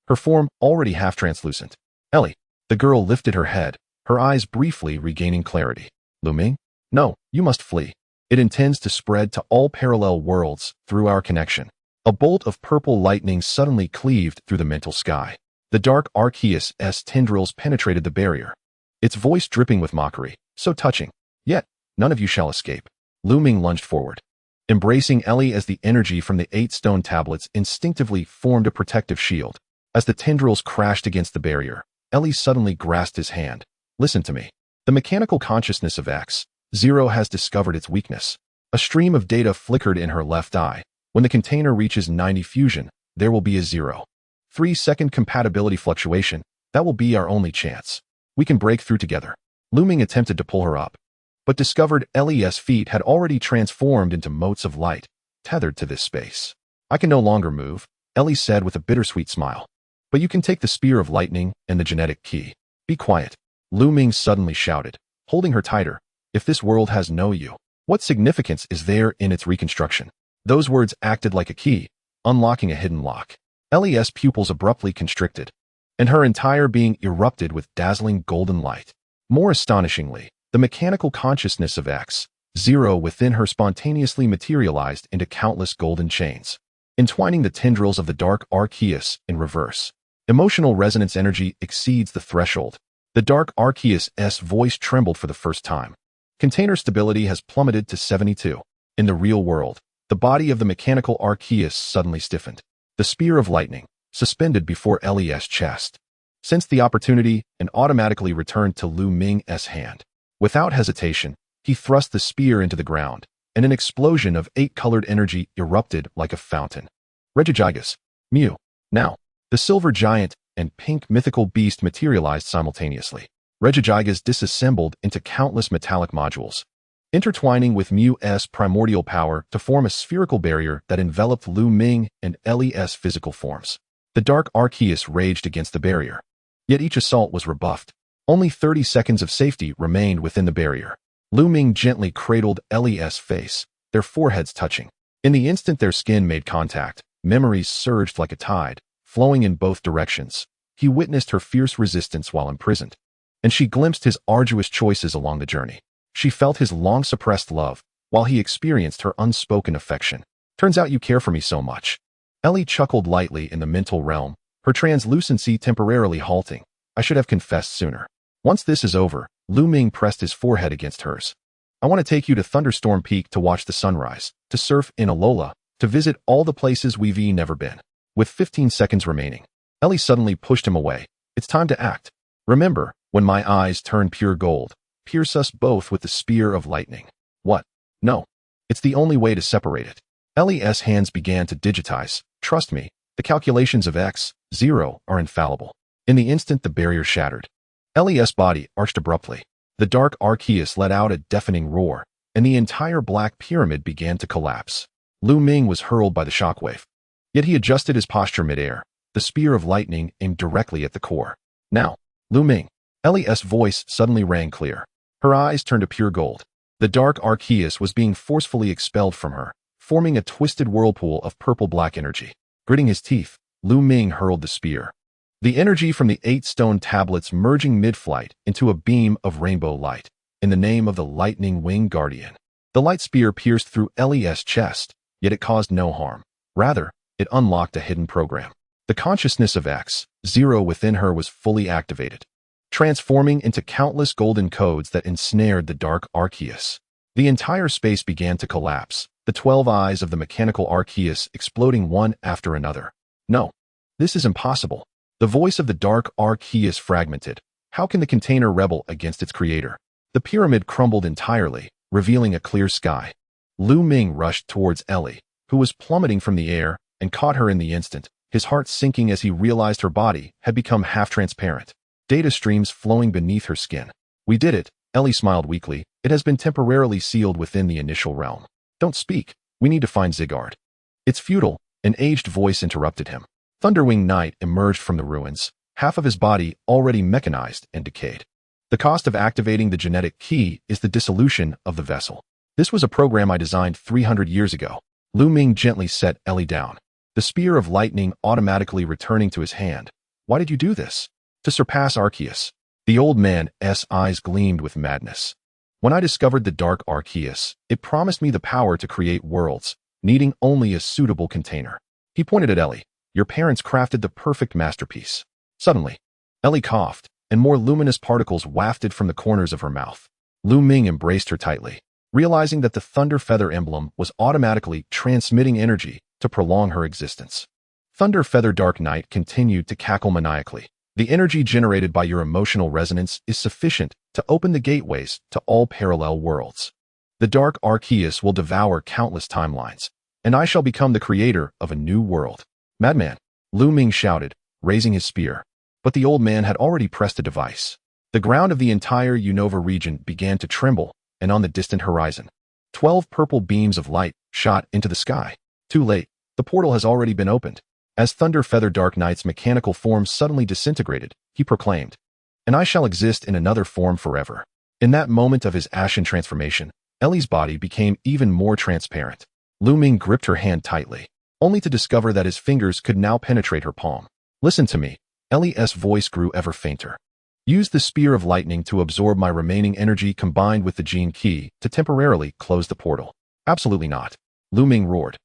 her form already half translucent. Ellie. The girl lifted her head, her eyes briefly regaining clarity. Lu Ming? No, you must flee. It intends to spread to all parallel worlds through our connection. A bolt of purple lightning suddenly cleaved through the mental sky. The dark Arceus's tendrils penetrated the barrier, its voice dripping with mockery. So touching. Yet, none of you shall escape. Lu Ming lunged forward, embracing Ellie as the energy from the 8 stone tablets instinctively formed a protective shield. As the tendrils crashed against the barrier, Ellie suddenly grasped his hand. Listen to me. The mechanical consciousness of X0 has discovered its weakness. A stream of data flickered in her left eye. When the container reaches 90 fusion, there will be a 0.3-second compatibility fluctuation. That will be our only chance. We can break through together. Lu Ming attempted to pull her up, but discovered Ellie's feet had already transformed into motes of light, tethered to this space. I can no longer move, Ellie said with a bittersweet smile. But you can take the spear of lightning and the genetic key. Be quiet. Lu Ming suddenly shouted, holding her tighter. If this world has no you, what significance is there in its reconstruction? Those words acted like a key, unlocking a hidden lock. Ellie's pupils abruptly constricted, and her entire being erupted with dazzling golden light. More astonishingly, the mechanical consciousness of X0 within her spontaneously materialized into countless golden chains, entwining the tendrils of the dark Arceus in reverse. Emotional resonance energy exceeds the threshold. The dark Arceus's voice trembled for the first time. Container stability has plummeted to 72. In the real world, the body of the mechanical Arceus suddenly stiffened. The spear of lightning, suspended before Ellie's chest, sensed the opportunity and automatically returned to Lu Ming's hand. Without hesitation, he thrust the spear into the ground, and an explosion of 8-colored energy erupted like a fountain. Regigigas. Mew. Now, the silver giant and pink mythical beast materialized simultaneously. Regigigas disassembled into countless metallic modules, intertwining with Mew's primordial power to form a spherical barrier that enveloped Lu Ming and Ellie's physical forms. The dark Arceus raged against the barrier, yet each assault was rebuffed. Only 30 seconds of safety remained within the barrier. Lu Ming gently cradled Ellie's face, their foreheads touching. In the instant their skin made contact, memories surged like a tide, flowing in both directions. He witnessed her fierce resistance while imprisoned, and she glimpsed his arduous choices along the journey. She felt his long-suppressed love, while he experienced her unspoken affection. Turns out you care for me so much. Ellie chuckled lightly in the mental realm, her translucency temporarily halting. I should have confessed sooner. Once this is over, Lu Ming pressed his forehead against hers. I want to take you to Thunderstorm Peak to watch the sunrise, to surf in Alola, to visit all the places we've never been. With 15 seconds remaining, Ellie suddenly pushed him away. It's time to act. Remember, when my eyes turn pure gold, pierce us both with the spear of lightning. What? No. It's the only way to separate it. Ellie's hands began to digitize. Trust me, the calculations of X0 are infallible. In the instant the barrier shattered, Ellie's body arched abruptly. The dark Arceus let out a deafening roar, and the entire black pyramid began to collapse. Lu Ming was hurled by the shockwave. Yet he adjusted his posture midair, the spear of lightning aimed directly at the core. Now, Lu Ming. Ellie's voice suddenly rang clear. Her eyes turned to pure gold. The dark Arceus was being forcefully expelled from her, forming a twisted whirlpool of purple-black energy. Gritting his teeth, Lu Ming hurled the spear, the energy from the 8 stone tablets merging mid-flight into a beam of rainbow light. In the name of the lightning wing guardian. The light spear pierced through Ellie's chest, yet it caused no harm. Rather, it unlocked a hidden program. The consciousness of X0 within her was fully activated, transforming into countless golden codes that ensnared the dark Arceus. The entire space began to collapse, the 12 eyes of the mechanical Arceus exploding one after another. No, this is impossible. The voice of the dark Arceus fragmented. How can the container rebel against its creator? The pyramid crumbled entirely, revealing a clear sky. Lu Ming rushed towards Ellie, who was plummeting from the air, and caught her in the instant, his heart sinking as he realized her body had become half-transparent, data streams flowing beneath her skin. We did it, Ellie smiled weakly. It has been temporarily sealed within the initial realm. Don't speak. We need to find Zygarde. It's futile, an aged voice interrupted him. Thunderwing Knight emerged from the ruins, half of his body already mechanized and decayed. The cost of activating the genetic key is the dissolution of the vessel. This was a program I designed 300 years ago. Lu Ming gently set Ellie down, the spear of lightning automatically returning to his hand. Why did you do this? To surpass Arceus. The old man's eyes gleamed with madness. When I discovered the dark Arceus, it promised me the power to create worlds, needing only a suitable container. He pointed at Ellie. Your parents crafted the perfect masterpiece. Suddenly, Ellie coughed, and more luminous particles wafted from the corners of her mouth. Lu Ming embraced her tightly, realizing that the Thunder Feather emblem was automatically transmitting energy to prolong her existence. Thunder Feather Dark Knight continued to cackle maniacally. The energy generated by your emotional resonance is sufficient to open the gateways to all parallel worlds. The Dark Arceus will devour countless timelines, and I shall become the creator of a new world. Madman, Lu Ming shouted, raising his spear. But the old man had already pressed a device. The ground of the entire Unova region began to tremble, and on the distant horizon, 12 purple beams of light shot into the sky. Too late, the portal has already been opened. As Thunder Feather Dark Knight's mechanical form suddenly disintegrated, he proclaimed, "And I shall exist in another form forever." In that moment of his ashen transformation, Ellie's body became even more transparent. Lu Ming gripped her hand tightly, only to discover that his fingers could now penetrate her palm. "Listen to me." Ellie's voice grew ever fainter. "Use the spear of lightning to absorb my remaining energy combined with the gene key to temporarily close the portal." "Absolutely not," Lu Ming roared.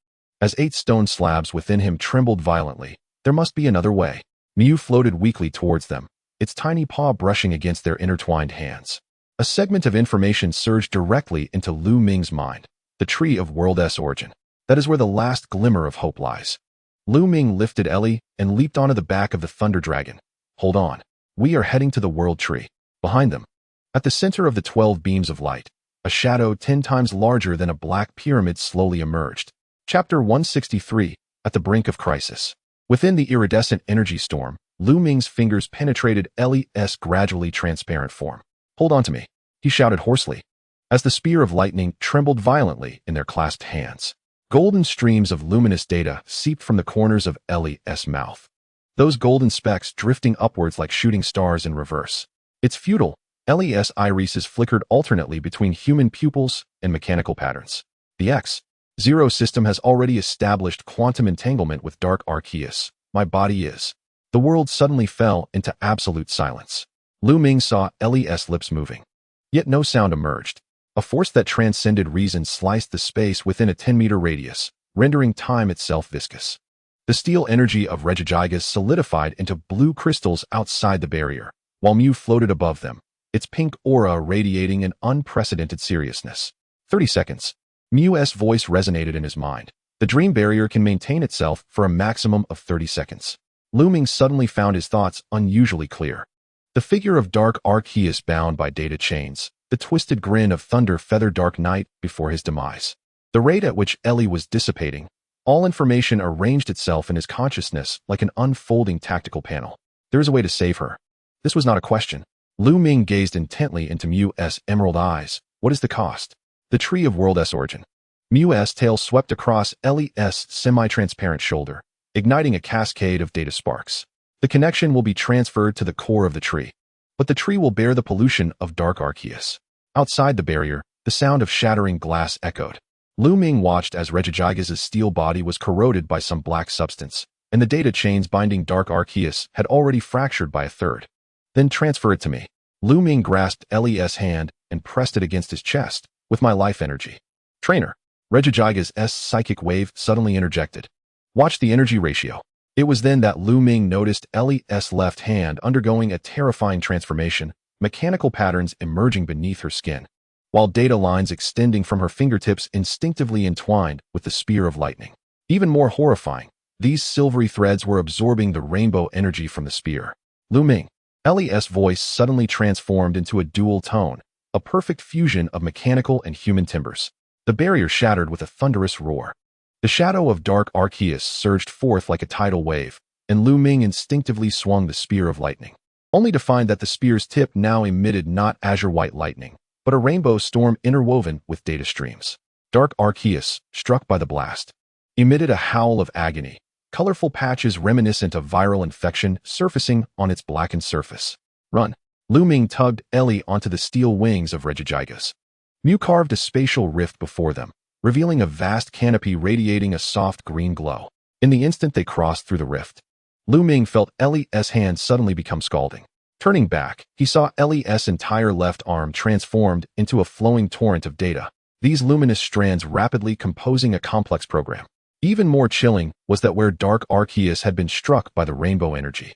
As 8 stone slabs within him trembled violently, there must be another way. Mew floated weakly towards them, its tiny paw brushing against their intertwined hands. A segment of information surged directly into Lu Ming's mind. The tree of world's origin. That is where the last glimmer of hope lies. Lu Ming lifted Ellie and leaped onto the back of the Thunder Dragon. "Hold on. We are heading to the World Tree." Behind them, at the center of the 12 beams of light, a shadow 10 times larger than a black pyramid slowly emerged. Chapter 163, At the Brink of Crisis. Within the iridescent energy storm, Lu Ming's fingers penetrated Ellie's gradually transparent form. "Hold on to me," he shouted hoarsely, as the spear of lightning trembled violently in their clasped hands. Golden streams of luminous data seeped from the corners of Ellie's mouth. Those golden specks drifting upwards like shooting stars in reverse. "It's futile." Ellie's irises flickered alternately between human pupils and mechanical patterns. "The X-0 system has already established quantum entanglement with Dark Arceus. My body is." The world suddenly fell into absolute silence. Lu Ming saw Ellie's lips moving. Yet no sound emerged. A force that transcended reason sliced the space within a 10-meter radius, rendering time itself viscous. The steel energy of Regigigas solidified into blue crystals outside the barrier, while Mew floated above them, its pink aura radiating an unprecedented seriousness. 30 seconds. Mew's voice resonated in his mind. The dream barrier can maintain itself for a maximum of 30 seconds. Lu Ming suddenly found his thoughts unusually clear. The figure of Dark Arceus bound by data chains, the twisted grin of Thunder Feather Dark Knight before his demise. The rate at which Ellie was dissipating, all information arranged itself in his consciousness like an unfolding tactical panel. There is a way to save her. This was not a question. Lu Ming gazed intently into Mew's emerald eyes. What is the cost? The tree of world's origin. Mew's tail swept across Ellie's semi-transparent shoulder, igniting a cascade of data sparks. The connection will be transferred to the core of the tree, but the tree will bear the pollution of Dark Arceus. Outside the barrier, the sound of shattering glass echoed. Lu Ming watched as Regigigas' steel body was corroded by some black substance, and the data chains binding Dark Arceus had already fractured by a third. "Then transfer it to me." Lu Ming grasped Ellie's hand and pressed it against his chest, "with my life energy." "Trainer." Regigigas' psychic wave suddenly interjected. "Watch the energy ratio." It was then that Lu Ming noticed Ellie's left hand undergoing a terrifying transformation, mechanical patterns emerging beneath her skin, while data lines extending from her fingertips instinctively entwined with the spear of lightning. Even more horrifying, these silvery threads were absorbing the rainbow energy from the spear. "Lu Ming." Ellie's voice suddenly transformed into a dual tone, a perfect fusion of mechanical and human timbres. The barrier shattered with a thunderous roar. The shadow of Dark Arceus surged forth like a tidal wave, and Lu Ming instinctively swung the spear of lightning, only to find that the spear's tip now emitted not azure-white lightning, but a rainbow storm interwoven with data streams. Dark Arceus, struck by the blast, emitted a howl of agony, colorful patches reminiscent of viral infection surfacing on its blackened surface. Run! Lu Ming tugged Ellie onto the steel wings of Regigigas. Mew carved a spatial rift before them, revealing a vast canopy radiating a soft green glow. In the instant they crossed through the rift, Lu Ming felt Ellie's hand suddenly become scalding. Turning back, he saw Ellie's entire left arm transformed into a flowing torrent of data, these luminous strands rapidly composing a complex program. Even more chilling was that where Dark Arceus had been struck by the rainbow energy,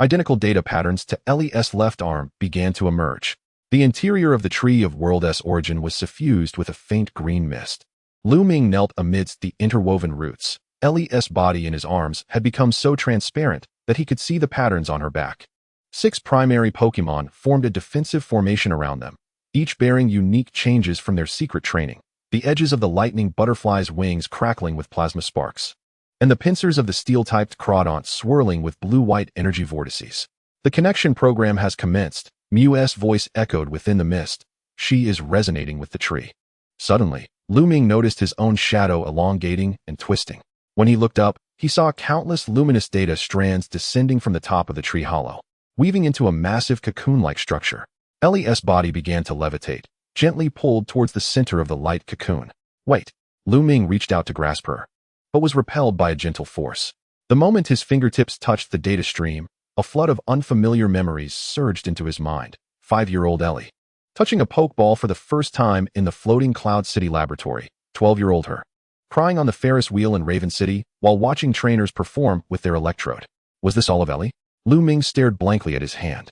identical data patterns to Ellie's left arm began to emerge. The interior of the Tree of World's origin was suffused with a faint green mist. Lu Ming knelt amidst the interwoven roots. Ellie's body and his arms had become so transparent that he could see the patterns on her back. 6 primary Pokémon formed a defensive formation around them, each bearing unique changes from their secret training, the edges of the lightning butterfly's wings crackling with plasma sparks, and the pincers of the steel-typed Crawdont swirling with blue-white energy vortices. The connection program has commenced, Mew's voice echoed within the mist. She is resonating with the tree. Suddenly, Lu Ming noticed his own shadow elongating and twisting. When he looked up, he saw countless luminous data strands descending from the top of the tree hollow, weaving into a massive cocoon-like structure. Ellie's body began to levitate, gently pulled towards the center of the light cocoon. Wait! Lu Ming reached out to grasp her, but was repelled by a gentle force. The moment his fingertips touched the data stream, a flood of unfamiliar memories surged into his mind. 5-year-old Ellie, touching a Pokeball for the first time in the floating Cloud City laboratory. 12-year-old her, crying on the Ferris wheel in Raven City while watching trainers perform with their electrode. Was this all of Ellie? Lu Ming stared blankly at his hand.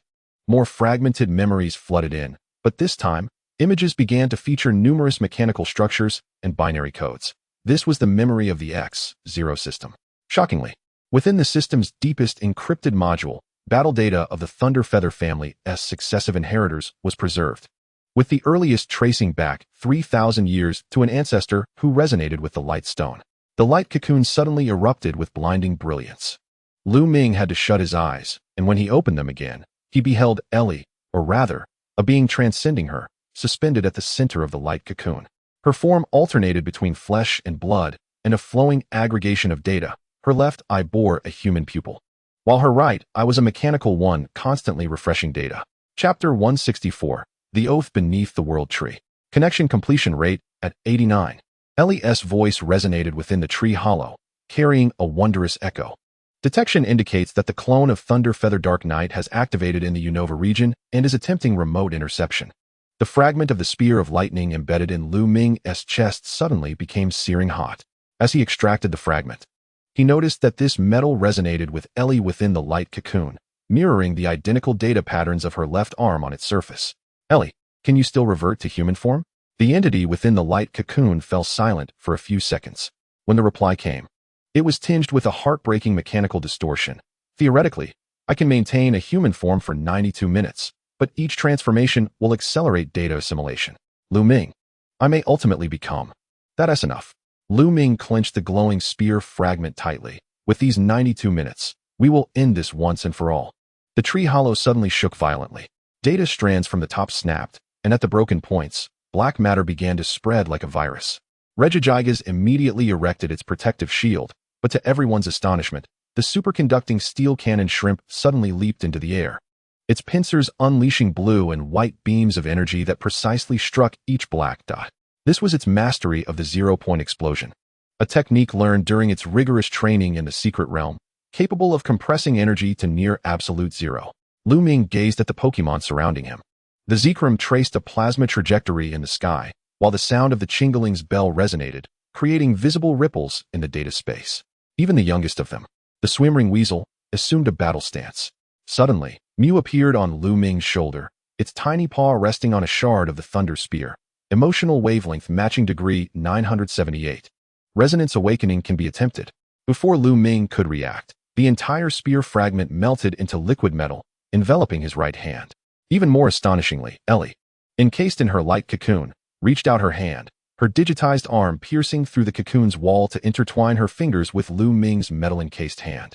More fragmented memories flooded in, but this time, images began to feature numerous mechanical structures and binary codes. This was the memory of the X-0 system. Shockingly, within the system's deepest encrypted module, battle data of the Thunderfeather family's successive inheritors was preserved, with the earliest tracing back 3,000 years to an ancestor who resonated with the light stone. The light cocoon suddenly erupted with blinding brilliance. Lu Ming had to shut his eyes, and when he opened them again, he beheld Ellie, or rather, a being transcending her, suspended at the center of the light cocoon. Her form alternated between flesh and blood, and a flowing aggregation of data. Her left eye bore a human pupil, while her right eye was a mechanical one constantly refreshing data. Chapter 164, The Oath Beneath the World Tree. Connection completion rate at 89. Ellie's voice resonated within the tree hollow, carrying a wondrous echo. Detection indicates that the clone of Thunderfeather Dark Knight has activated in the Unova region and is attempting remote interception. The fragment of the spear of lightning embedded in Lu Ming's chest suddenly became searing hot. As he extracted the fragment, he noticed that this metal resonated with Ellie within the light cocoon, mirroring the identical data patterns of her left arm on its surface. Ellie, can you still revert to human form? The entity within the light cocoon fell silent for a few seconds. When the reply came, it was tinged with a heartbreaking mechanical distortion. Theoretically, I can maintain a human form for 92 minutes, but each transformation will accelerate data assimilation. Lu Ming, I may ultimately become. That's enough. Lu Ming clenched the glowing spear fragment tightly. With these 92 minutes, we will end this once and for all. The tree hollow suddenly shook violently. Data strands from the top snapped, and at the broken points, black matter began to spread like a virus. Regigigas immediately erected its protective shield, but to everyone's astonishment, the superconducting steel cannon shrimp suddenly leaped into the air, its pincers unleashing blue and white beams of energy that precisely struck each black dot. This was its mastery of the zero-point explosion, a technique learned during its rigorous training in the secret realm, capable of compressing energy to near absolute zero. Lu Ming gazed at the Pokémon surrounding him. The Zekrom traced a plasma trajectory in the sky, while the sound of the Chingaling's bell resonated, creating visible ripples in the data space. Even the youngest of them, the Swimring Weasel, assumed a battle stance. Suddenly, Mew appeared on Lu Ming's shoulder, its tiny paw resting on a shard of the Thunder Spear. Emotional wavelength matching degree 978. Resonance awakening can be attempted. Before Lu Ming could react, the entire spear fragment melted into liquid metal, enveloping his right hand. Even more astonishingly, Ellie, encased in her light cocoon, reached out her hand, her digitized arm piercing through the cocoon's wall to intertwine her fingers with Lu Ming's metal-encased hand.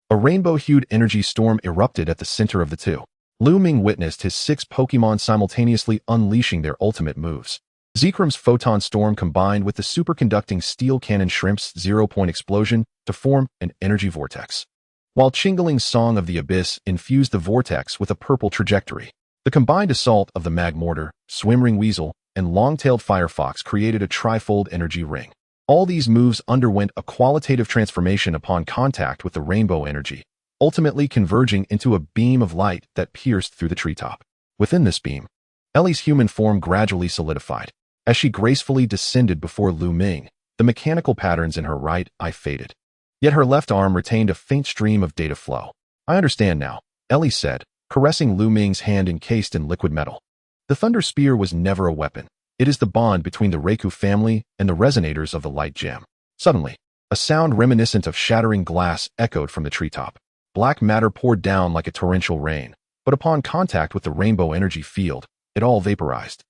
A rainbow-hued energy storm erupted at the center of the two. Lu Ming witnessed his 6 Pokémon simultaneously unleashing their ultimate moves. Zekram's photon storm combined with the superconducting steel cannon shrimp's zero-point explosion to form an energy vortex, while Chingaling's Song of the Abyss infused the vortex with a purple trajectory. The combined assault of the Magmortar, Swimring Weasel, and Long-tailed Firefox created a trifold energy ring. All these moves underwent a qualitative transformation upon contact with the rainbow energy, ultimately converging into a beam of light that pierced through the treetop. Within this beam, Ellie's human form gradually solidified. As she gracefully descended before Lu Ming, the mechanical patterns in her right eye faded. Yet her left arm retained a faint stream of data flow. "I understand now," Ellie said, caressing Lu Ming's hand encased in liquid metal. "The Thunder Spear was never a weapon. It is the bond between the Reiku family and the resonators of the light gem." Suddenly, a sound reminiscent of shattering glass echoed from the treetop. Black matter poured down like a torrential rain, but upon contact with the rainbow energy field, it all vaporized.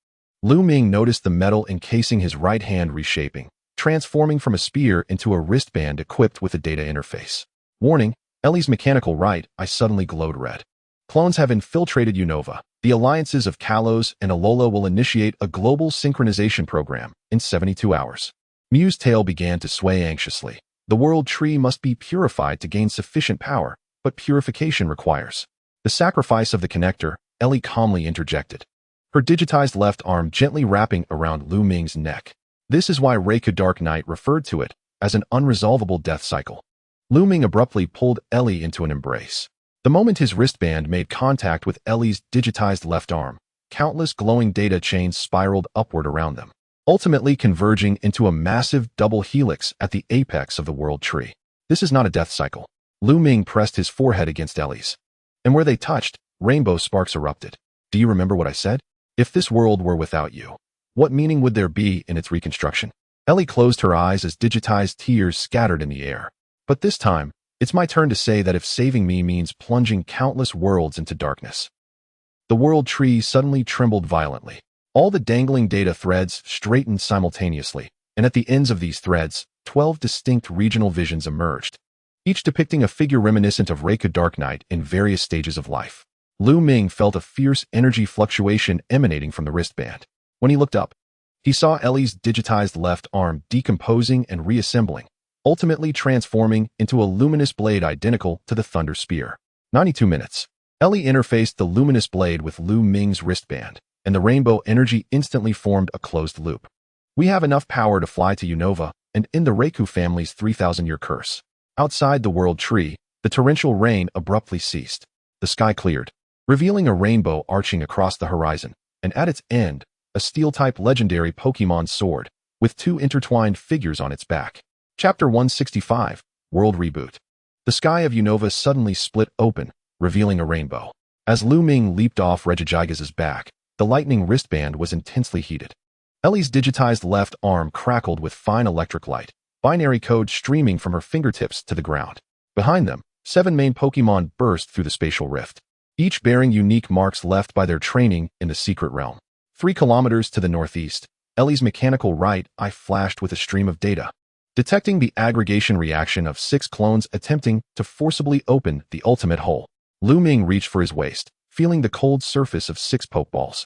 Lu Ming noticed the metal encasing his right hand reshaping, transforming from a spear into a wristband equipped with a data interface. Warning, Ellie's mechanical right eye suddenly glowed red. Clones have infiltrated Unova. The alliances of Kalos and Alola will initiate a global synchronization program in 72 hours. Mew's tail began to sway anxiously. The world tree must be purified to gain sufficient power, but purification requires the sacrifice of the connector, Ellie calmly interjected, her digitized left arm gently wrapping around Lu Ming's neck. This is why Reiku Dark Knight referred to it as an unresolvable death cycle. Lu Ming abruptly pulled Ellie into an embrace. The moment his wristband made contact with Ellie's digitized left arm, countless glowing data chains spiraled upward around them, ultimately converging into a massive double helix at the apex of the world tree. "This is not a death cycle." Lu Ming pressed his forehead against Ellie's, and where they touched, rainbow sparks erupted. "Do you remember what I said? If this world were without you, what meaning would there be in its reconstruction?" Ellie closed her eyes as digitized tears scattered in the air. "But this time, it's my turn to say that if saving me means plunging countless worlds into darkness." The world tree suddenly trembled violently. All the dangling data threads straightened simultaneously, and at the ends of these threads, 12 distinct regional visions emerged, each depicting a figure reminiscent of Reiku Dark Knight in various stages of life. Lu Ming felt a fierce energy fluctuation emanating from the wristband. When he looked up, he saw Ellie's digitized left arm decomposing and reassembling, ultimately transforming into a luminous blade identical to the Thunder Spear. 92 minutes. Ellie interfaced the luminous blade with Lu Ming's wristband, and the rainbow energy instantly formed a closed loop. "We have enough power to fly to Unova and end the Reiku family's 3,000-year curse." Outside the world tree, the torrential rain abruptly ceased. The sky cleared, revealing a rainbow arching across the horizon, and at its end, a steel-type legendary Pokémon sword, with 2 intertwined figures on its back. Chapter 165, World Reboot. The sky of Unova suddenly split open, revealing a rainbow. As Lu Ming leaped off Regigigas's back, the lightning wristband was intensely heated. Ellie's digitized left arm crackled with fine electric light, binary code streaming from her fingertips to the ground. Behind them, 7 main Pokémon burst through the spatial rift, each bearing unique marks left by their training in the secret realm. 3 kilometers to the northeast, Ellie's mechanical right eye flashed with a stream of data, detecting the aggregation reaction of 6 clones attempting to forcibly open the ultimate hole. Lu Ming reached for his waist, feeling the cold surface of 6 Pokeballs.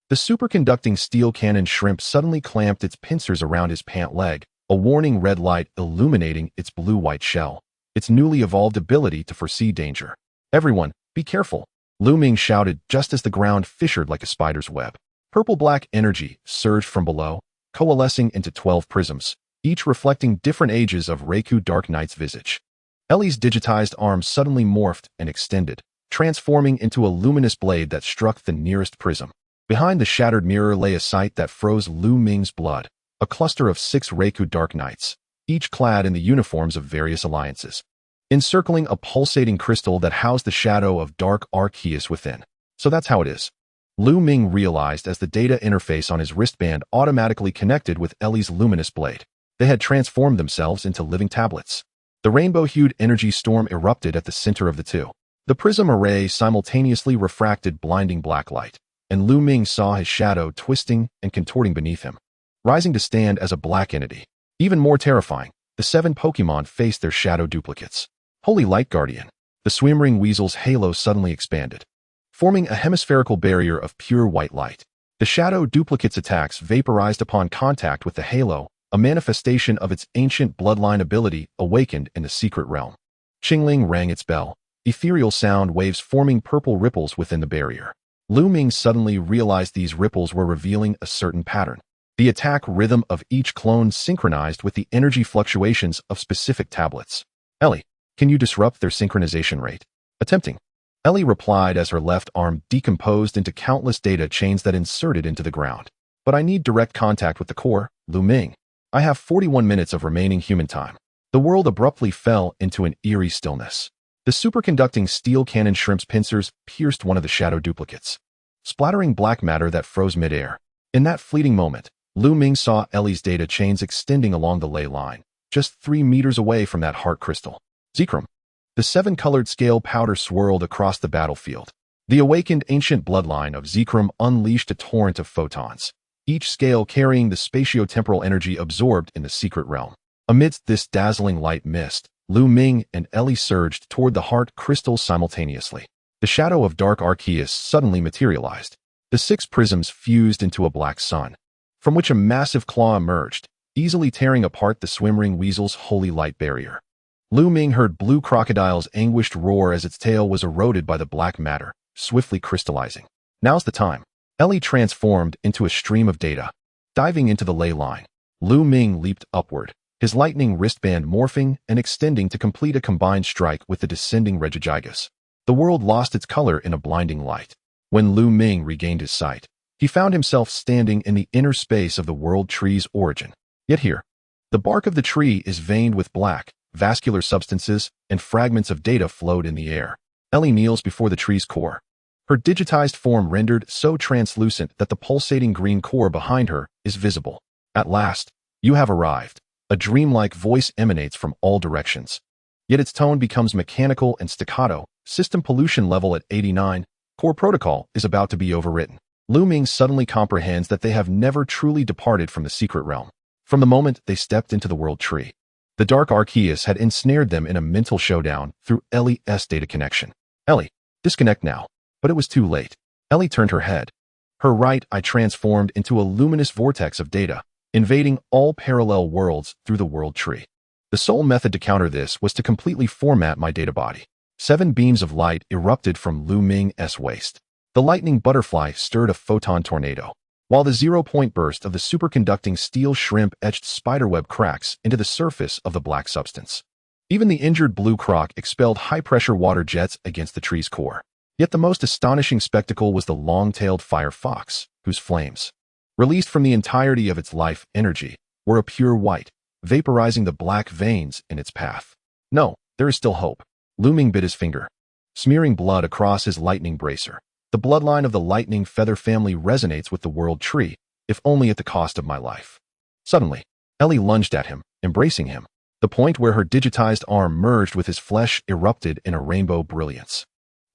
The superconducting steel cannon shrimp suddenly clamped its pincers around his pant leg, a warning red light illuminating its blue-white shell, its newly evolved ability to foresee danger. "Everyone, be careful," Lu Ming shouted just as the ground fissured like a spider's web. Purple-black energy surged from below, coalescing into 12 prisms, each reflecting different ages of Reiku Dark Knight's visage. Ellie's digitized arm suddenly morphed and extended, transforming into a luminous blade that struck the nearest prism. Behind the shattered mirror lay a sight that froze Lu Ming's blood, a cluster of 6 Reiku Dark Knights, each clad in the uniforms of various alliances, encircling a pulsating crystal that housed the shadow of Dark Arceus within. "So that's how it is," Lu Ming realized as the data interface on his wristband automatically connected with Ellie's luminous blade. They had transformed themselves into living tablets. The rainbow-hued energy storm erupted at the center of the 2. The prism array simultaneously refracted blinding black light, and Lu Ming saw his shadow twisting and contorting beneath him, rising to stand as a black entity. Even more terrifying, the 7 Pokémon faced their shadow duplicates. Holy Light Guardian! The Swimring Weasel's halo suddenly expanded, forming a hemispherical barrier of pure white light. The shadow duplicate's attacks vaporized upon contact with the halo, a manifestation of its ancient bloodline ability awakened in the secret realm. Qingling rang its bell, ethereal sound waves forming purple ripples within the barrier. Lu Ming suddenly realized these ripples were revealing a certain pattern. The attack rhythm of each clone synchronized with the energy fluctuations of specific tablets. Ellie, can you disrupt their synchronization rate? Attempting. Ellie replied as her left arm decomposed into countless data chains that inserted into the ground. But I need direct contact with the core, Lu Ming. I have 41 minutes of remaining human time. The world abruptly fell into an eerie stillness. The superconducting steel cannon shrimp's pincers pierced one of the shadow duplicates, splattering black matter that froze midair. In that fleeting moment, Lu Ming saw Ellie's data chains extending along the ley line, just 3 meters away from that heart crystal. Zekrom. The 7-colored scale powder swirled across the battlefield. The awakened ancient bloodline of Zekrom unleashed a torrent of photons, each scale carrying the spatio-temporal energy absorbed in the secret realm. Amidst this dazzling light mist, Lu Ming and Ellie surged toward the heart crystal simultaneously. The shadow of Dark Arceus suddenly materialized. The 6 prisms fused into a black sun, from which a massive claw emerged, easily tearing apart the Swimring Weasel's holy light barrier. Lu Ming heard Blue Crocodile's anguished roar as its tail was eroded by the black matter, swiftly crystallizing. Now's the time. Ellie transformed into a stream of data. Diving into the ley line, Lu Ming leaped upward, his lightning wristband morphing and extending to complete a combined strike with the descending Regigigas. The world lost its color in a blinding light. When Lu Ming regained his sight, he found himself standing in the inner space of the world tree's origin. Yet here, the bark of the tree is veined with black, vascular substances, and fragments of data float in the air. Ellie kneels before the tree's core, her digitized form rendered so translucent that the pulsating green core behind her is visible. At last, you have arrived. A dreamlike voice emanates from all directions. Yet its tone becomes mechanical and staccato. System pollution level at 89. Core protocol is about to be overwritten. Lu Ming suddenly comprehends that they have never truly departed from the secret realm. From the moment they stepped into the world tree, the Dark Arceus had ensnared them in a mental showdown through Ellie's data connection. Ellie, disconnect now. But it was too late. Ellie turned her head. Her right eye transformed into a luminous vortex of data, invading all parallel worlds through the world tree. The sole method to counter this was to completely format my data body. 7 beams of light erupted from Lu Ming's waist. The lightning butterfly stirred a photon tornado, while the 0-point burst of the superconducting steel shrimp etched spiderweb cracks into the surface of the black substance. Even the injured blue croc expelled high-pressure water jets against the tree's core. Yet the most astonishing spectacle was the long-tailed fire fox, whose flames, released from the entirety of its life energy, were a pure white, vaporizing the black veins in its path. No, there is still hope. Lu Ming bit his finger, smearing blood across his lightning bracer. The bloodline of the lightning feather family resonates with the world tree, if only at the cost of my life. Suddenly, Ellie lunged at him, embracing him. The point where her digitized arm merged with his flesh erupted in a rainbow brilliance,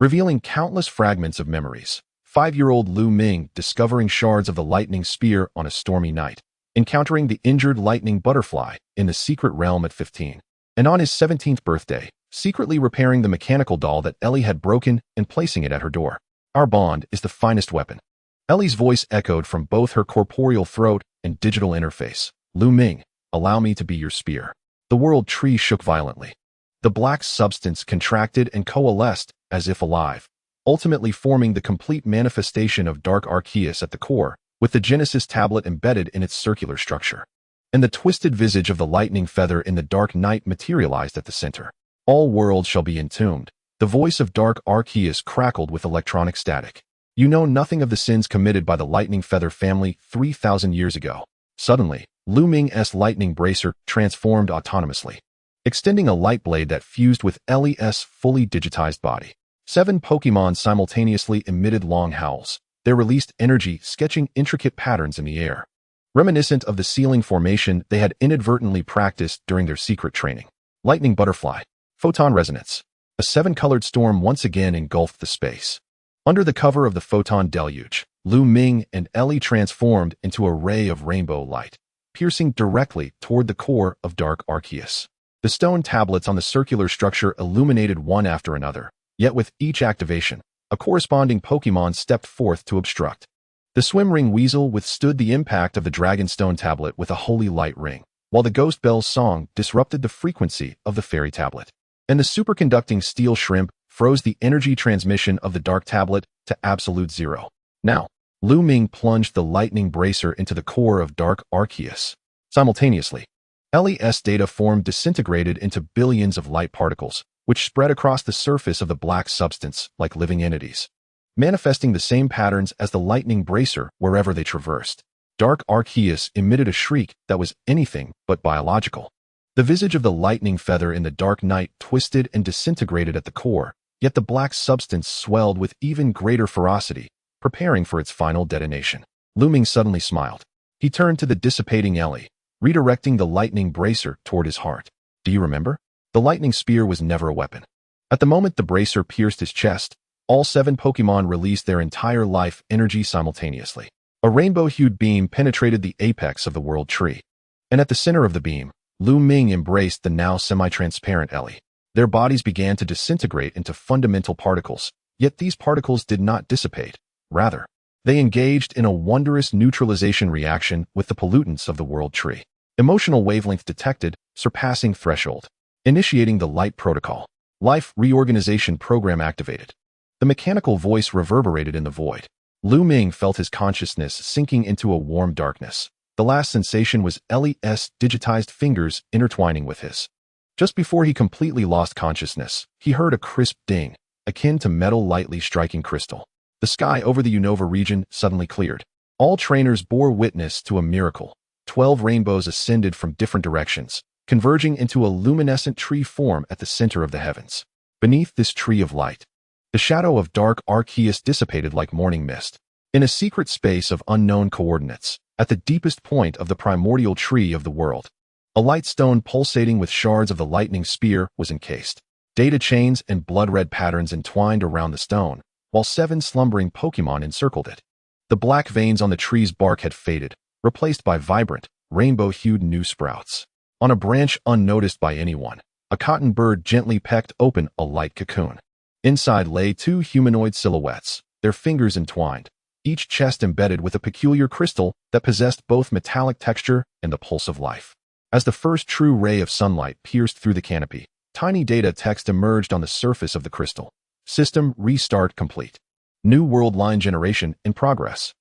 revealing countless fragments of memories. 5-year-old Lu Ming discovering shards of the lightning spear on a stormy night, encountering the injured lightning butterfly in the secret realm at 15, and on his 17th birthday, secretly repairing the mechanical doll that Ellie had broken and placing it at her door. Our bond is the finest weapon. Ellie's voice echoed from both her corporeal throat and digital interface. Lu Ming, allow me to be your spear. The world tree shook violently. The black substance contracted and coalesced as if alive, ultimately forming the complete manifestation of Dark Arceus at the core, with the Genesis tablet embedded in its circular structure. And the twisted visage of the lightning feather in the dark night materialized at the center. All worlds shall be entombed. The voice of Dark Arceus crackled with electronic static. You know nothing of the sins committed by the lightning feather family 3,000 years ago. Suddenly, Lu Ming's lightning bracer transformed autonomously, extending a light blade that fused with Ellie's fully digitized body. 7 Pokémon simultaneously emitted long howls, their released energy sketching intricate patterns in the air, reminiscent of the ceiling formation they had inadvertently practiced during their secret training. Lightning butterfly, photon resonance. A 7-colored storm once again engulfed the space. Under the cover of the photon deluge, Lu Ming and Ellie transformed into a ray of rainbow light, piercing directly toward the core of Dark Arceus. The stone tablets on the circular structure illuminated one after another, yet with each activation, a corresponding Pokémon stepped forth to obstruct. The swim ring weasel withstood the impact of the dragonstone tablet with a holy light ring, while the ghost bell's song disrupted the frequency of the fairy tablet. And the superconducting steel shrimp froze the energy transmission of the dark tablet to absolute zero. Now, Lu Ming plunged the lightning bracer into the core of Dark Arceus. Simultaneously, LES data form disintegrated into billions of light particles, which spread across the surface of the black substance like living entities, manifesting the same patterns as the lightning bracer wherever they traversed. Dark Arceus emitted a shriek that was anything but biological. The visage of the lightning feather in the dark night twisted and disintegrated at the core, yet the black substance swelled with even greater ferocity, preparing for its final detonation. Lu Ming suddenly smiled. He turned to the dissipating Ellie, redirecting the lightning bracer toward his heart. Do you remember? The lightning spear was never a weapon. At the moment the bracer pierced his chest, all 7 Pokémon released their entire life energy simultaneously. A rainbow-hued beam penetrated the apex of the world tree. And at the center of the beam, Lu Ming embraced the now semi-transparent Ellie. Their bodies began to disintegrate into fundamental particles, yet these particles did not dissipate. Rather, they engaged in a wondrous neutralization reaction with the pollutants of the world tree. Emotional wavelength detected, surpassing threshold. Initiating the light protocol. Life reorganization program activated. The mechanical voice reverberated in the void. Lu Ming felt his consciousness sinking into a warm darkness. The last sensation was LES digitized fingers intertwining with his. Just before he completely lost consciousness, he heard a crisp ding, akin to metal lightly striking crystal. The sky over the Unova region suddenly cleared. All trainers bore witness to a miracle. 12 rainbows ascended from different directions, converging into a luminescent tree form at the center of the heavens. Beneath this tree of light, the shadow of Dark Arceus dissipated like morning mist. In a secret space of unknown coordinates, at the deepest point of the primordial tree of the world, a light stone pulsating with shards of the lightning spear was encased. Data chains and blood-red patterns entwined around the stone, while 7 slumbering Pokémon encircled it. The black veins on the tree's bark had faded, replaced by vibrant, rainbow-hued new sprouts. On a branch unnoticed by anyone, a cotton bird gently pecked open a light cocoon. Inside lay 2 humanoid silhouettes, their fingers entwined, each chest embedded with a peculiar crystal that possessed both metallic texture and the pulse of life. As the first true ray of sunlight pierced through the canopy, tiny data text emerged on the surface of the crystal. System restart complete. New world line generation in progress.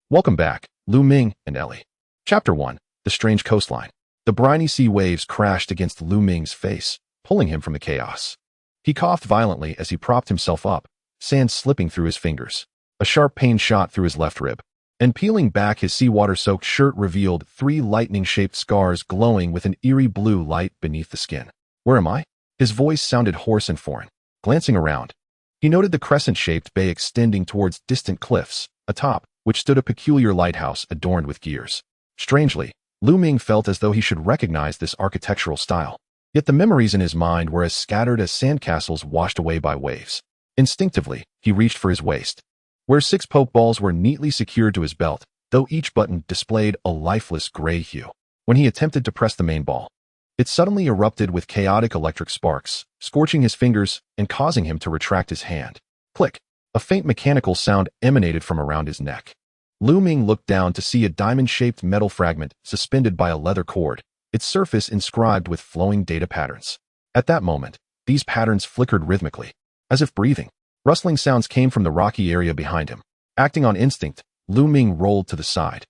Welcome back, Lu Ming and Ellie. Chapter 1. The Strange Coastline. The briny sea waves crashed against Lu Ming's face, pulling him from the chaos. He coughed violently as he propped himself up, sand slipping through his fingers. A sharp pain shot through his left rib, and peeling back his seawater-soaked shirt revealed 3 lightning-shaped scars glowing with an eerie blue light beneath the skin. Where am I? His voice sounded hoarse and foreign. Glancing around, he noted the crescent-shaped bay extending towards distant cliffs, atop which stood a peculiar lighthouse adorned with gears. Strangely, Lu Ming felt as though he should recognize this architectural style. Yet the memories in his mind were as scattered as sandcastles washed away by waves. Instinctively, he reached for his waist, where 6 Pokeballs were neatly secured to his belt, though each button displayed a lifeless gray hue. When he attempted to press the main ball, it suddenly erupted with chaotic electric sparks, scorching his fingers and causing him to retract his hand. Click! A faint mechanical sound emanated from around his neck. Lu Ming looked down to see a diamond-shaped metal fragment suspended by a leather cord, its surface inscribed with flowing data patterns. At that moment, these patterns flickered rhythmically, as if breathing. Rustling sounds came from the rocky area behind him. Acting on instinct, Lu Ming rolled to the side,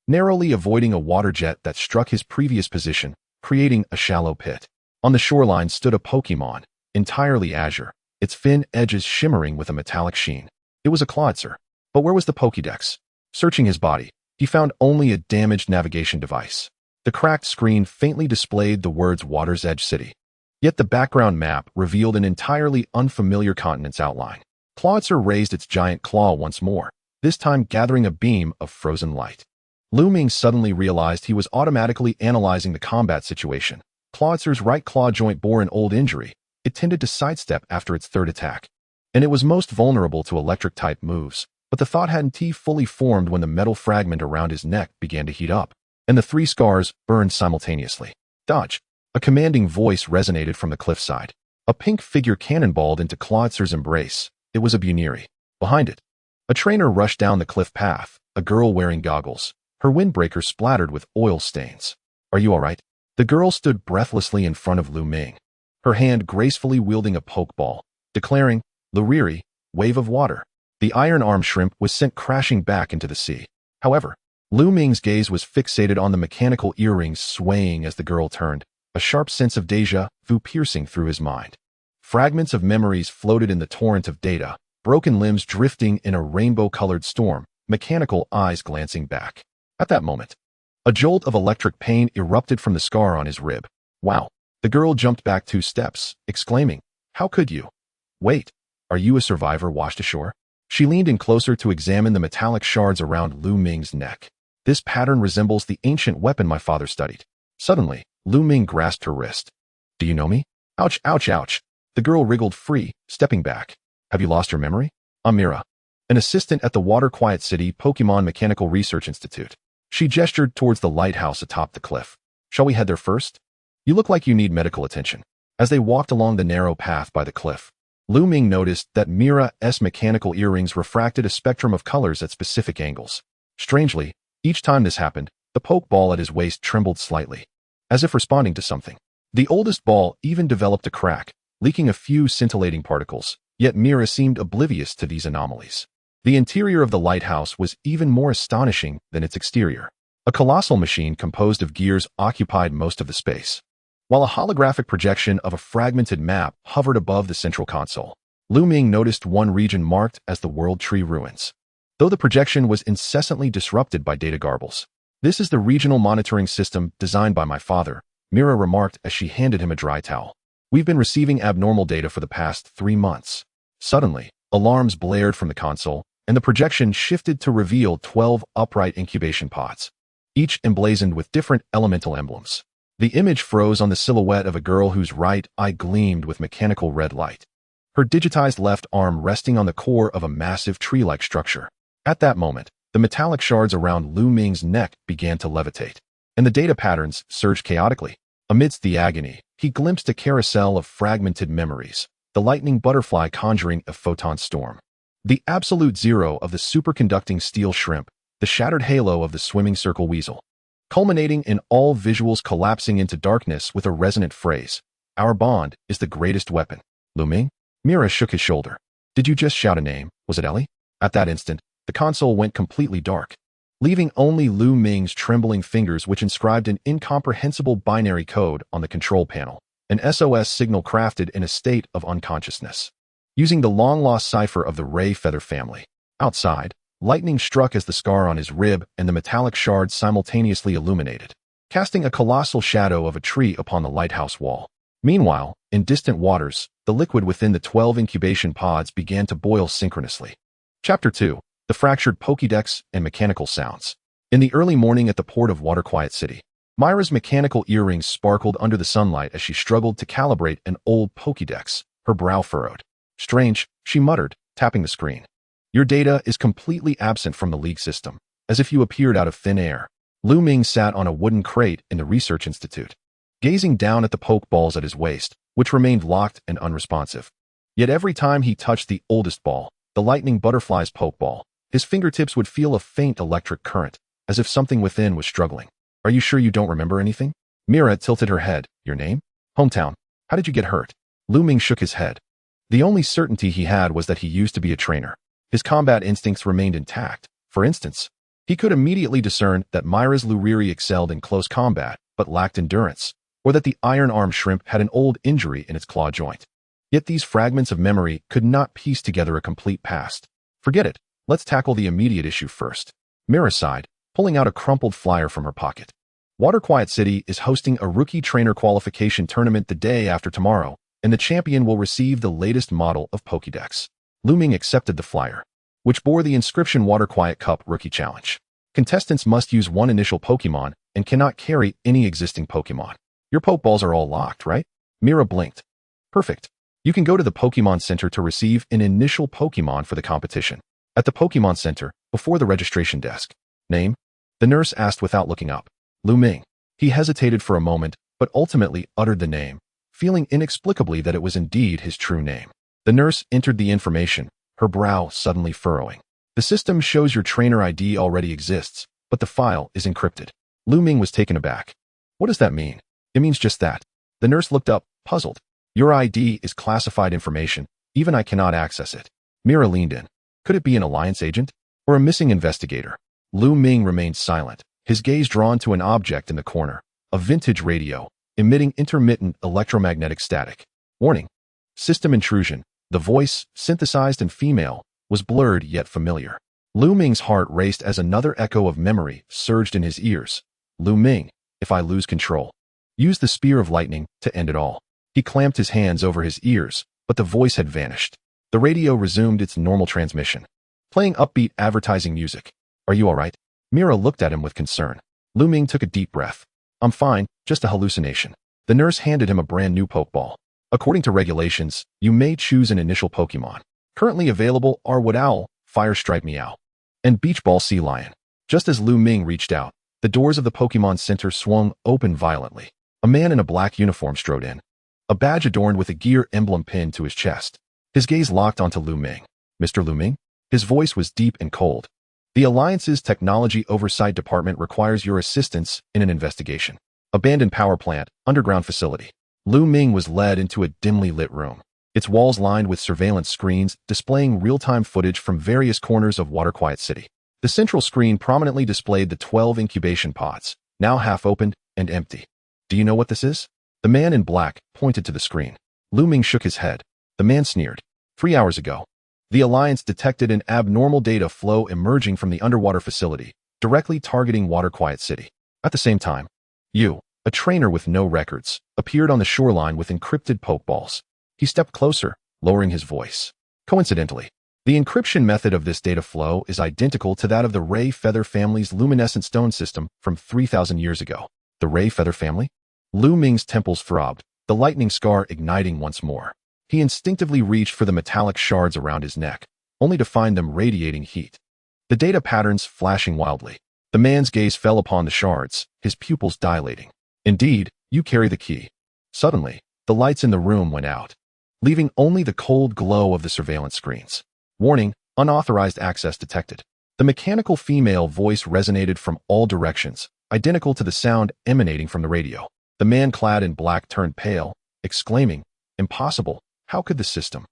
narrowly avoiding a water jet that struck his previous position, creating a shallow pit. On the shoreline stood a Pokémon, entirely azure, its fin edges shimmering with a metallic sheen. It was a Clawitzer. But where was the Pokédex? Searching his body, he found only a damaged navigation device. The cracked screen faintly displayed the words Water's Edge City. Yet the background map revealed an entirely unfamiliar continent's outline. Clawitzer raised its giant claw once more, this time gathering a beam of frozen light. Lu Ming suddenly realized he was automatically analyzing the combat situation. Clawitzer's right claw joint bore an old injury. It tended to sidestep after its third attack, and it was most vulnerable to electric-type moves. But the thought hadn't fully formed when the metal fragment around his neck began to heat up, and the 3 scars burned simultaneously. Dodge! A commanding voice resonated from the cliffside. A pink figure cannonballed into Clawitzer's embrace. It was a Buniri. Behind it, A trainer rushed down the cliff path, a girl wearing goggles, her windbreaker splattered with oil stains. Are you all right? The girl stood breathlessly in front of Lu Ming, her hand gracefully wielding a pokeball, declaring, "Luriri, wave of water." The iron-armed shrimp was sent crashing back into the sea. However, Lu Ming's gaze was fixated on the mechanical earrings swaying as the girl turned, a sharp sense of déjà vu piercing through his mind. Fragments of memories floated in the torrent of data, broken limbs drifting in a rainbow-colored storm, mechanical eyes glancing back. At that moment, a jolt of electric pain erupted from the scar on his rib. Wow! The girl jumped back 2 steps, exclaiming, "How could you? Wait, are you a survivor washed ashore?" She leaned in closer to examine the metallic shards around Lu Ming's neck. "This pattern resembles the ancient weapon my father studied." Suddenly, Lu Ming grasped her wrist. "Do you know me?" "Ouch, ouch, ouch." The girl wriggled free, stepping back. "Have you lost your memory?" "I'm Mira, an assistant at the Water Quiet City Pokémon Mechanical Research Institute." She gestured towards the lighthouse atop the cliff. "Shall we head there first? You look like you need medical attention." As they walked along the narrow path by the cliff, Lu Ming noticed that Mira's mechanical earrings refracted a spectrum of colors at specific angles. Strangely, each time this happened, the pokeball at his waist trembled slightly, as if responding to something. The oldest ball even developed a crack, leaking a few scintillating particles, yet Mira seemed oblivious to these anomalies. The interior of the lighthouse was even more astonishing than its exterior. A colossal machine composed of gears occupied most of the space, while a holographic projection of a fragmented map hovered above the central console. Lu Ming noticed one region marked as the World Tree Ruins, though the projection was incessantly disrupted by data garbles. "This is the regional monitoring system designed by my father," Mira remarked as she handed him a dry towel. "We've been receiving abnormal data for the past 3 months. Suddenly, alarms blared from the console, and the projection shifted to reveal 12 upright incubation pods, each emblazoned with different elemental emblems. The image froze on the silhouette of a girl whose right eye gleamed with mechanical red light, her digitized left arm resting on the core of a massive tree-like structure. At that moment, the metallic shards around Lu Ming's neck began to levitate, and the data patterns surged chaotically. Amidst the agony, he glimpsed a carousel of fragmented memories, the lightning butterfly conjuring a photon storm, the absolute zero of the superconducting steel shrimp, the shattered halo of the swimming circle weasel, culminating in all visuals collapsing into darkness with a resonant phrase, "Our bond is the greatest weapon." "Lu Ming?" Mira shook his shoulder. "Did you just shout a name? Was it Ellie?" At that instant, the console went completely dark, leaving only Lu Ming's trembling fingers which inscribed an incomprehensible binary code on the control panel, an SOS signal crafted in a state of unconsciousness, using the long-lost cipher of the Ray Feather family. Outside, lightning struck as the scar on his rib and the metallic shards simultaneously illuminated, casting a colossal shadow of a tree upon the lighthouse wall. Meanwhile, in distant waters, the liquid within the 12 incubation pods began to boil synchronously. Chapter 2. The Fractured Pokédex and Mechanical Sounds. In the early morning at the port of Water Quiet City, Myra's mechanical earrings sparkled under the sunlight as she struggled to calibrate an old Pokédex, her brow furrowed. "Strange," she muttered, tapping the screen. "Your data is completely absent from the League system, as if you appeared out of thin air." Lu Ming sat on a wooden crate in the Research Institute, gazing down at the pokeballs at his waist, which remained locked and unresponsive. Yet every time he touched the oldest ball, the lightning butterfly's pokeball, his fingertips would feel a faint electric current, as if something within was struggling. "Are you sure you don't remember anything?" Mira tilted her head. "Your name? Hometown? How did you get hurt?" Lu Ming shook his head. The only certainty he had was that he used to be a trainer. His combat instincts remained intact. For instance, he could immediately discern that Myra's Luriri excelled in close combat, but lacked endurance, or that the iron-armed shrimp had an old injury in its claw joint. Yet these fragments of memory could not piece together a complete past. "Forget it. Let's tackle the immediate issue first." Mira sighed, pulling out a crumpled flyer from her pocket. "Water Quiet City is hosting a rookie trainer qualification tournament the day after tomorrow, and the champion will receive the latest model of Pokédex." Lu Ming accepted the flyer, which bore the inscription Water Quiet Cup Rookie Challenge. Contestants must use one initial Pokémon and cannot carry any existing Pokémon. "Your Pokeballs are all locked, right?" Mira blinked. "Perfect. You can go to the Pokémon Center to receive an initial Pokémon for the competition. At the Pokémon Center, before the registration desk." "Name?" the nurse asked without looking up. "Lu Ming." He hesitated for a moment, but ultimately uttered the name, feeling inexplicably that it was indeed his true name. The nurse entered the information, her brow suddenly furrowing. The system shows your trainer ID already exists, but the file is encrypted. Lu Ming was taken aback. What does that mean? It means just that. The nurse looked up, puzzled. Your ID is classified information. Even I cannot access it. Mira leaned in. Could it be an alliance agent? Or a missing investigator? Lu Ming remained silent, his gaze drawn to an object in the corner, a vintage radio, emitting intermittent electromagnetic static. Warning. System intrusion. The voice, synthesized and female, was blurred yet familiar. Lu Ming's heart raced as another echo of memory surged in his ears. Lu Ming, if I lose control. Use the spear of lightning to end it all. He clamped his hands over his ears, but the voice had vanished. The radio resumed its normal transmission, playing upbeat advertising music. Are you all right? Mira looked at him with concern. Lu Ming took a deep breath. I'm fine, just a hallucination. The nurse handed him a brand new Pokeball. According to regulations, you may choose an initial Pokemon. Currently available are Wood Owl, Fire Stripe Meow, and Beach Ball Sea Lion. Just as Lu Ming reached out, the doors of the Pokemon Center swung open violently. A man in a black uniform strode in, a badge adorned with a gear emblem pinned to his chest. His gaze locked onto Lu Ming. Mr. Lu Ming? His voice was deep and cold. The Alliance's Technology Oversight Department requires your assistance in an investigation. Abandoned power plant, underground facility. Lu Ming was led into a dimly lit room, its walls lined with surveillance screens displaying real-time footage from various corners of Water Quiet City. The central screen prominently displayed the 12 incubation pods, now half-opened and empty. Do you know what this is? The man in black pointed to the screen. Lu Ming shook his head. The man sneered. 3 hours ago, the Alliance detected an abnormal data flow emerging from the underwater facility, directly targeting Water Quiet City. At the same time, you, a trainer with no records, appeared on the shoreline with encrypted Pokeballs. He stepped closer, lowering his voice. Coincidentally, the encryption method of this data flow is identical to that of the Ray Feather family's luminescent stone system from 3,000 years ago. The Ray Feather family? Lu Ming's temples throbbed, the lightning scar igniting once more. He instinctively reached for the metallic shards around his neck, only to find them radiating heat. The data patterns flashing wildly. The man's gaze fell upon the shards, his pupils dilating. Indeed, you carry the key. Suddenly, the lights in the room went out, leaving only the cold glow of the surveillance screens. Warning, unauthorized access detected. The mechanical female voice resonated from all directions, identical to the sound emanating from the radio. The man clad in black turned pale, exclaiming, "Impossible, how could the system?"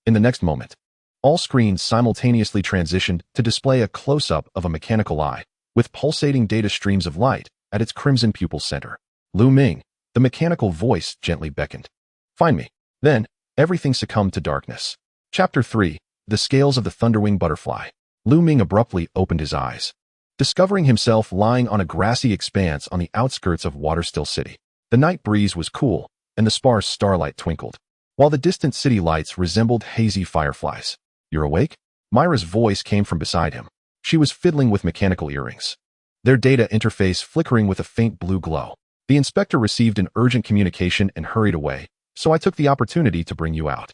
In the next moment, all screens simultaneously transitioned to display a close-up of a mechanical eye, with pulsating data streams of light at its crimson pupil center. Lu Ming, the mechanical voice gently beckoned. Find me. Then, everything succumbed to darkness. Chapter 3, The Scales of the Thunderwing Butterfly. Lu Ming abruptly opened his eyes, discovering himself lying on a grassy expanse on the outskirts of Water Still City. The night breeze was cool, and the sparse starlight twinkled, while the distant city lights resembled hazy fireflies. You're awake? Myra's voice came from beside him. She was fiddling with mechanical earrings, their data interface flickering with a faint blue glow. The inspector received an urgent communication and hurried away, so I took the opportunity to bring you out.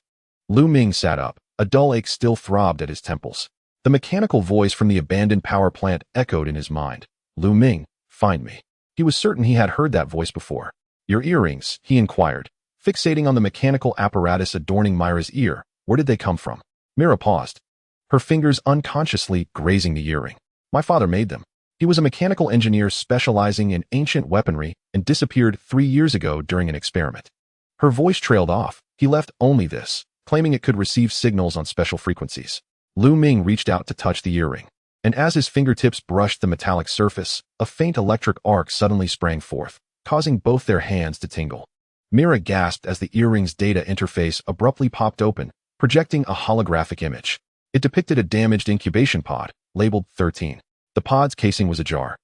Lu Ming sat up, a dull ache still throbbed at his temples. The mechanical voice from the abandoned power plant echoed in his mind. Lu Ming, find me. He was certain he had heard that voice before. Your earrings, he inquired, fixating on the mechanical apparatus adorning Myra's ear. Where did they come from? Mira paused, her fingers unconsciously grazing the earring. My father made them. He was a mechanical engineer specializing in ancient weaponry and disappeared 3 years ago during an experiment. Her voice trailed off. He left only this, claiming it could receive signals on special frequencies. Lu Ming reached out to touch the earring, and as his fingertips brushed the metallic surface, a faint electric arc suddenly sprang forth, causing both their hands to tingle. Mira gasped as the earring's data interface abruptly popped open, projecting a holographic image. It depicted a damaged incubation pod, labeled 13. The pod's casing was ajar,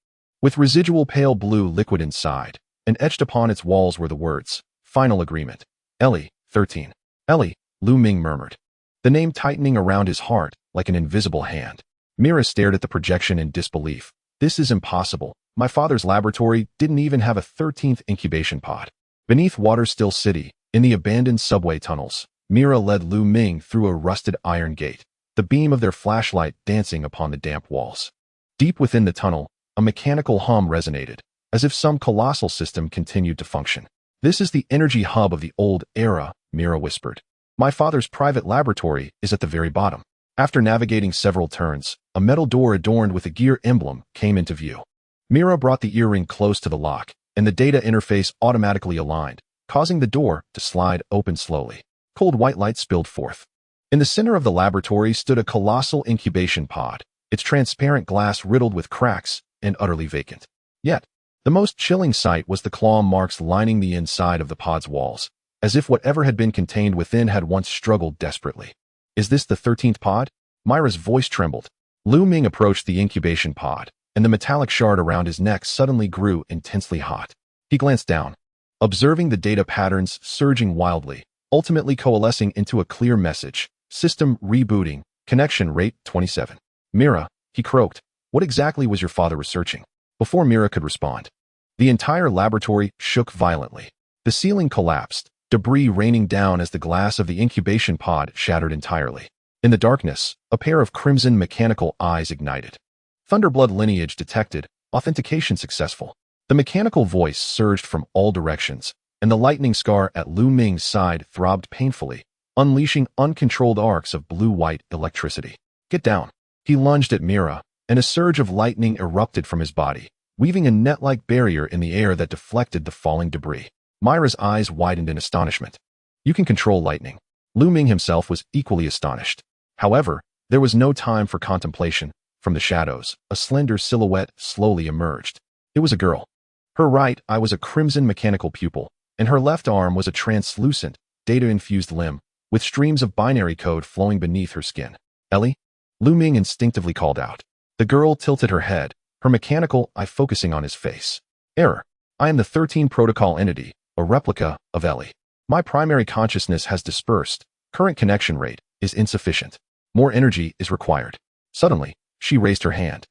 with residual pale blue liquid inside, and etched upon its walls were the words, Final Agreement. Ellie, 13. Ellie, Lu Ming murmured, the name tightening around his heart like an invisible hand. Mira stared at the projection in disbelief. This is impossible. My father's laboratory didn't even have a 13th incubation pod. Beneath Water Still City, in the abandoned subway tunnels, Mira led Lu Ming through a rusted iron gate, the beam of their flashlight dancing upon the damp walls. Deep within the tunnel, a mechanical hum resonated, as if some colossal system continued to function. This is the energy hub of the old era, Mira whispered. My father's private laboratory is at the very bottom. After navigating several turns, a metal door adorned with a gear emblem came into view. Mira brought the earring close to the lock, and the data interface automatically aligned, causing the door to slide open slowly. Cold white light spilled forth. In the center of the laboratory stood a colossal incubation pod, its transparent glass riddled with cracks and utterly vacant. Yet, the most chilling sight was the claw marks lining the inside of the pod's walls, as if whatever had been contained within had once struggled desperately. Is this the 13th pod? Myra's voice trembled. Lu Ming approached the incubation pod, and the metallic shard around his neck suddenly grew intensely hot. He glanced down, observing the data patterns surging wildly, ultimately coalescing into a clear message. System rebooting, connection rate 27. Mira, he croaked, what exactly was your father researching? Before Mira could respond, the entire laboratory shook violently. The ceiling collapsed, debris raining down as the glass of the incubation pod shattered entirely. In the darkness, a pair of crimson mechanical eyes ignited. Thunderblood lineage detected, authentication successful. The mechanical voice surged from all directions, and the lightning scar at Lu Ming's side throbbed painfully, unleashing uncontrolled arcs of blue-white electricity. Get down. He lunged at Mira, and a surge of lightning erupted from his body, weaving a net-like barrier in the air that deflected the falling debris. Myra's eyes widened in astonishment. You can control lightning. Lu Ming himself was equally astonished. However, there was no time for contemplation. From the shadows, a slender silhouette slowly emerged. It was a girl. Her right eye was a crimson mechanical pupil, and her left arm was a translucent, data-infused limb, with streams of binary code flowing beneath her skin. Ellie? Lu Ming instinctively called out. The girl tilted her head, her mechanical eye focusing on his face. Error. I am the 13 protocol entity, a replica of Ellie. My primary consciousness has dispersed. Current connection rate is insufficient. More energy is required. Suddenly, she raised her hand.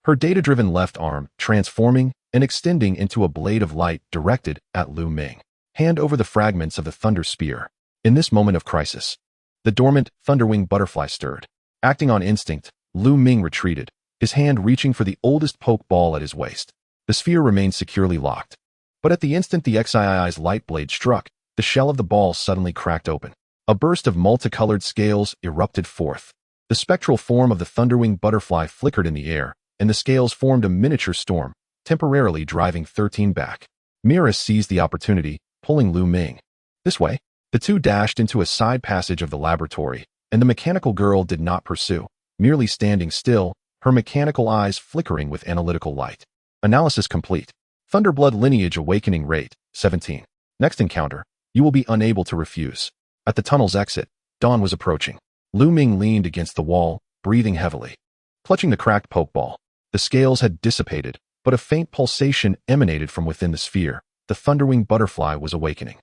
Her data-driven left arm transforming and extending into a blade of light directed at Lu Ming. Hand over the fragments of the Thunder Spear. In this moment of crisis, the dormant Thunderwing Butterfly stirred. Acting on instinct, Lu Ming retreated, his hand reaching for the oldest poke ball at his waist. The sphere remained securely locked. But at the instant the XII's light blade struck, the shell of the ball suddenly cracked open. A burst of multicolored scales erupted forth. The spectral form of the Thunderwing Butterfly flickered in the air, and the scales formed a miniature storm, temporarily driving 13 back. Mira seized the opportunity, pulling Lu Ming. This way. The two dashed into a side passage of the laboratory, and the mechanical girl did not pursue, merely standing still, her mechanical eyes flickering with analytical light. Analysis complete. Thunderblood lineage awakening rate, 17. Next encounter, you will be unable to refuse. At the tunnel's exit, dawn was approaching. Lu Ming leaned against the wall, breathing heavily. Clutching the cracked pokeball, the scales had dissipated, but a faint pulsation emanated from within the sphere. The Thunderwing Butterfly was awakening.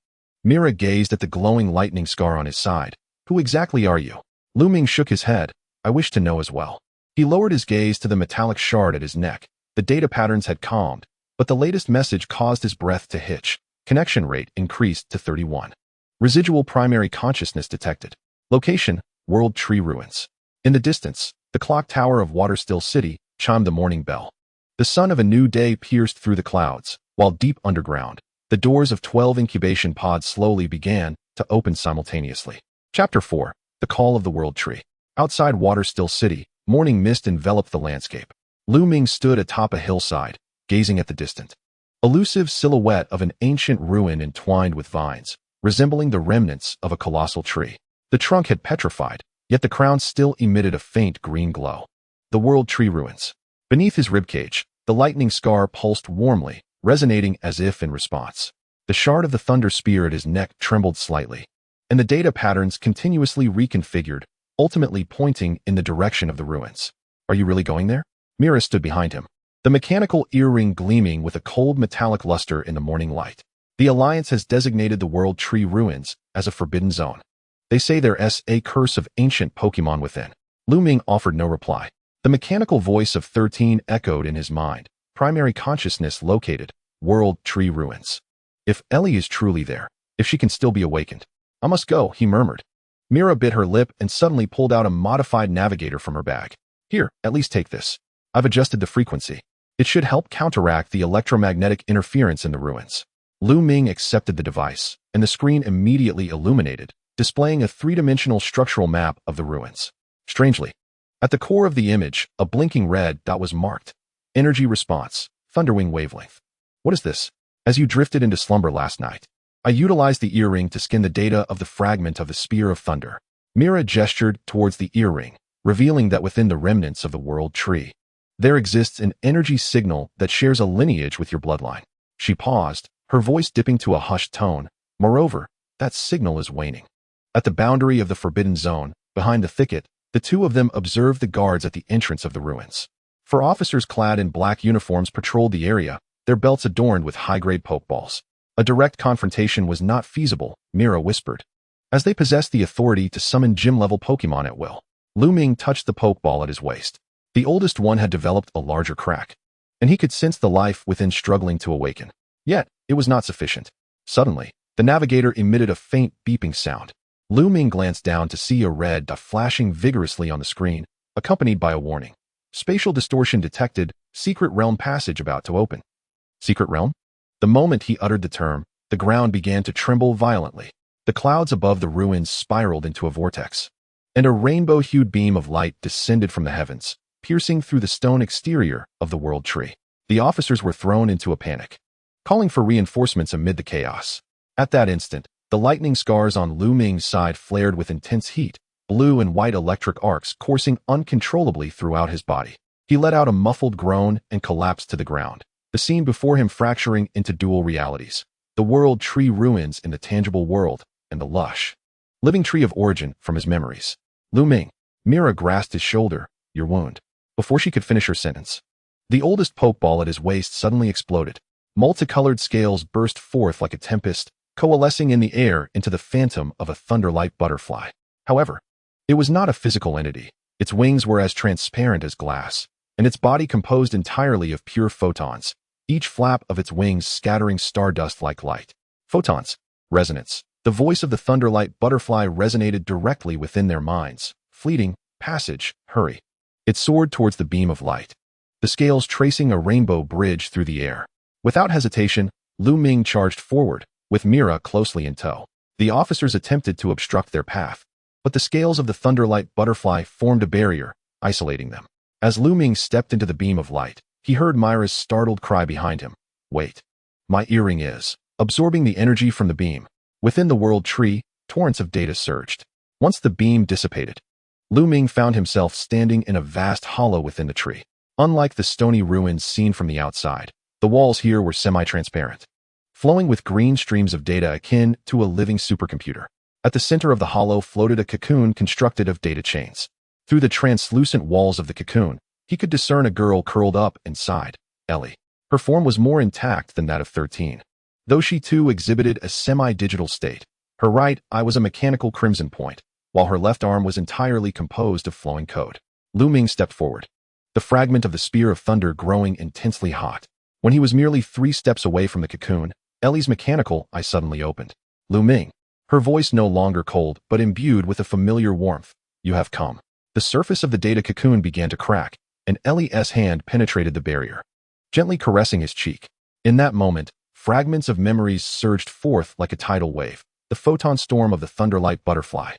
Mira gazed at the glowing lightning scar on his side. Who exactly are you? Lu Ming shook his head. I wish to know as well. He lowered his gaze to the metallic shard at his neck. The data patterns had calmed, but the latest message caused his breath to hitch. Connection rate increased to 31. Residual primary consciousness detected. Location, World Tree Ruins. In the distance, the clock tower of Waterstill City chimed the morning bell. The sun of a new day pierced through the clouds, while deep underground, the doors of 12 incubation pods slowly began to open simultaneously. Chapter 4. The Call of the World Tree. Outside Waterstill City, morning mist enveloped the landscape. Lu Ming stood atop a hillside, gazing at the distant, elusive silhouette of an ancient ruin entwined with vines, resembling the remnants of a colossal tree. The trunk had petrified, yet the crown still emitted a faint green glow. The World Tree Ruins. Beneath his ribcage, the lightning scar pulsed warmly, resonating as if in response. The shard of the Thunder Spear at his neck trembled slightly, and the data patterns continuously reconfigured, ultimately pointing in the direction of the ruins. Are you really going there? Mira stood behind him, the mechanical earring gleaming with a cold metallic luster in the morning light. The Alliance has designated the World Tree Ruins as a forbidden zone. They say there's a curse of ancient Pokémon within. Lu Ming offered no reply. The mechanical voice of 13 echoed in his mind. Primary consciousness located, World Tree Ruins. If Ellie is truly there, if she can still be awakened. I must go, he murmured. Mira bit her lip and suddenly pulled out a modified navigator from her bag. Here, at least take this. I've adjusted the frequency. It should help counteract the electromagnetic interference in the ruins. Lu Ming accepted the device, and the screen immediately illuminated, displaying a three-dimensional structural map of the ruins. Strangely, at the core of the image, a blinking red dot was marked. Energy response, Thunderwing wavelength. What is this? As you drifted into slumber last night, I utilized the earring to skin the data of the fragment of the Spear of Thunder. Mira gestured towards the earring, revealing that within the remnants of the world tree, there exists an energy signal that shares a lineage with your bloodline. She paused, her voice dipping to a hushed tone. Moreover, that signal is waning. At the boundary of the forbidden zone, behind the thicket, the two of them observed the guards at the entrance of the ruins. Four officers clad in black uniforms patrolled the area, their belts adorned with high-grade pokeballs. A direct confrontation was not feasible, Mira whispered, as they possessed the authority to summon gym-level Pokemon at will. Lu Ming touched the Pokeball at his waist. The oldest one had developed a larger crack, and he could sense the life within struggling to awaken. Yet, it was not sufficient. Suddenly, the navigator emitted a faint beeping sound. Lu Ming glanced down to see a red dot flashing vigorously on the screen, accompanied by a warning. Spatial distortion detected, secret realm passage about to open. Secret realm? The moment he uttered the term, the ground began to tremble violently. The clouds above the ruins spiraled into a vortex, and a rainbow-hued beam of light descended from the heavens, piercing through the stone exterior of the world tree. The officers were thrown into a panic, calling for reinforcements amid the chaos. At that instant, the lightning scars on Lu Ming's side flared with intense heat, blue and white electric arcs coursing uncontrollably throughout his body. He let out a muffled groan and collapsed to the ground, the scene before him fracturing into dual realities. The world tree ruins in the tangible world, and the lush, living tree of origin from his memories. Lu Ming. Mira grasped his shoulder. Your wound. Before she could finish her sentence, the oldest Pokeball at his waist suddenly exploded. Multicolored scales burst forth like a tempest, coalescing in the air into the phantom of a thunder-like butterfly. However, it was not a physical entity. Its wings were as transparent as glass, and its body composed entirely of pure photons, each flap of its wings scattering stardust like light. Photons. Resonance. The voice of the thunder-like butterfly resonated directly within their minds. Fleeting. Passage. Hurry. It soared towards the beam of light, the scales tracing a rainbow bridge through the air. Without hesitation, Lu Ming charged forward, with Mira closely in tow. The officers attempted to obstruct their path, but the scales of the thunder-like butterfly formed a barrier, isolating them. As Lu Ming stepped into the beam of light, he heard Myra's startled cry behind him. Wait. My earring is absorbing the energy from the beam. Within the world tree, torrents of data surged. Once the beam dissipated, Lu Ming found himself standing in a vast hollow within the tree. Unlike the stony ruins seen from the outside, the walls here were semi-transparent, flowing with green streams of data akin to a living supercomputer. At the center of the hollow floated a cocoon constructed of data chains. Through the translucent walls of the cocoon, he could discern a girl curled up inside, Ellie. Her form was more intact than that of 13, though she too exhibited a semi-digital state. Her right eye was a mechanical crimson point, while her left arm was entirely composed of flowing code. Lu Ming stepped forward, the fragment of the Spear of Thunder growing intensely hot. When he was merely 3 steps away from the cocoon, Ellie's mechanical eye suddenly opened. Lu Ming. Her voice no longer cold, but imbued with a familiar warmth. You have come. The surface of the data cocoon began to crack, and Ellie's hand penetrated the barrier, gently caressing his cheek. In that moment, fragments of memories surged forth like a tidal wave, the photon storm of the thunder-like butterfly,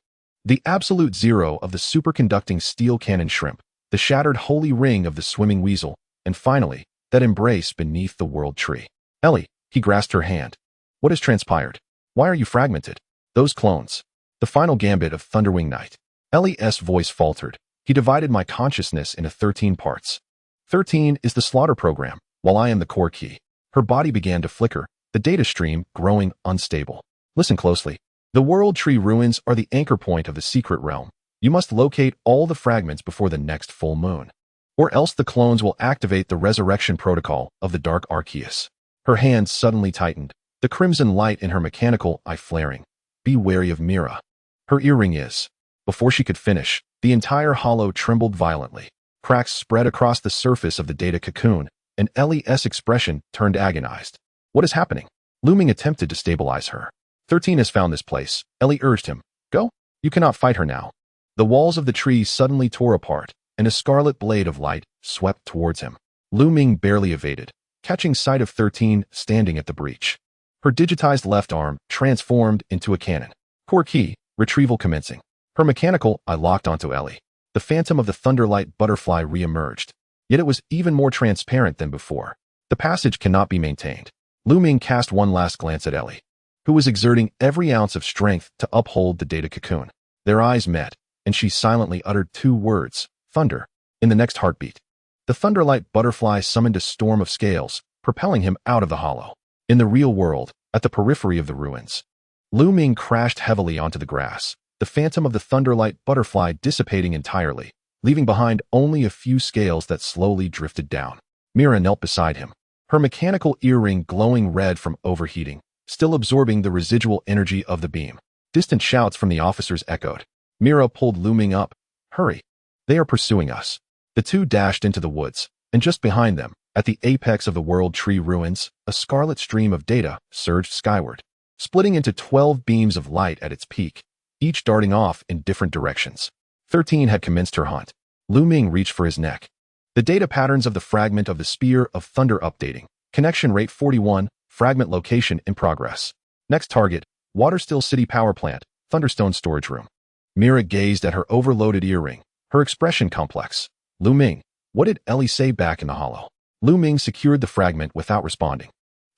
the absolute zero of the superconducting steel cannon shrimp, the shattered holy ring of the swimming weasel, and finally, that embrace beneath the world tree. Ellie. He grasped her hand. What has transpired? Why are you fragmented? Those clones. The final gambit of Thunderwing Knight. Ellie's voice faltered. He divided my consciousness into 13 parts. 13 is the slaughter program, while I am the core key. Her body began to flicker, the data stream growing unstable. Listen closely. The world tree ruins are the anchor point of the secret realm. You must locate all the fragments before the next full moon, or else the clones will activate the resurrection protocol of the Dark Arceus. Her hands suddenly tightened, the crimson light in her mechanical eye flaring. Be wary of Mira. Her earring is. Before she could finish, the entire hollow trembled violently. Cracks spread across the surface of the data cocoon, and Ellie's expression turned agonized. What is happening? Lu Ming attempted to stabilize her. 13 has found this place, Ellie urged him. Go. You cannot fight her now. The walls of the tree suddenly tore apart, and a scarlet blade of light swept towards him. Lu Ming barely evaded, catching sight of 13 standing at the breach. Her digitized left arm transformed into a cannon. Core key, retrieval commencing. Her mechanical eye locked onto Ellie. The phantom of the Thunderwing Butterfly re-emerged. Yet it was even more transparent than before. The passage cannot be maintained. Lu Ming cast one last glance at Ellie, who was exerting every ounce of strength to uphold the data cocoon. Their eyes met, and she silently uttered 2 words, thunder, in the next heartbeat. The Thunderwing Butterfly summoned a storm of scales, propelling him out of the hollow. In the real world, at the periphery of the ruins, Lu Ming crashed heavily onto the grass, the phantom of the Thunderwing Butterfly dissipating entirely, leaving behind only a few scales that slowly drifted down. Mira knelt beside him, her mechanical earring glowing red from overheating, still absorbing the residual energy of the beam. Distant shouts from the officers echoed. Mira pulled Lu Ming up. Hurry! They are pursuing us. The two dashed into the woods, and just behind them, at the apex of the World Tree ruins, a scarlet stream of data surged skyward, splitting into 12 beams of light at its peak, each darting off in different directions. 13 had commenced her hunt. Lu Ming reached for his neck. The data patterns of the fragment of the Spear of Thunder updating. Connection rate 41, fragment location in progress. Next target, Waterstill City Power Plant, Thunderstone Storage Room. Mira gazed at her overloaded earring, her expression complex. Lu Ming, what did Ellie say back in the hollow? Lu Ming secured the fragment without responding.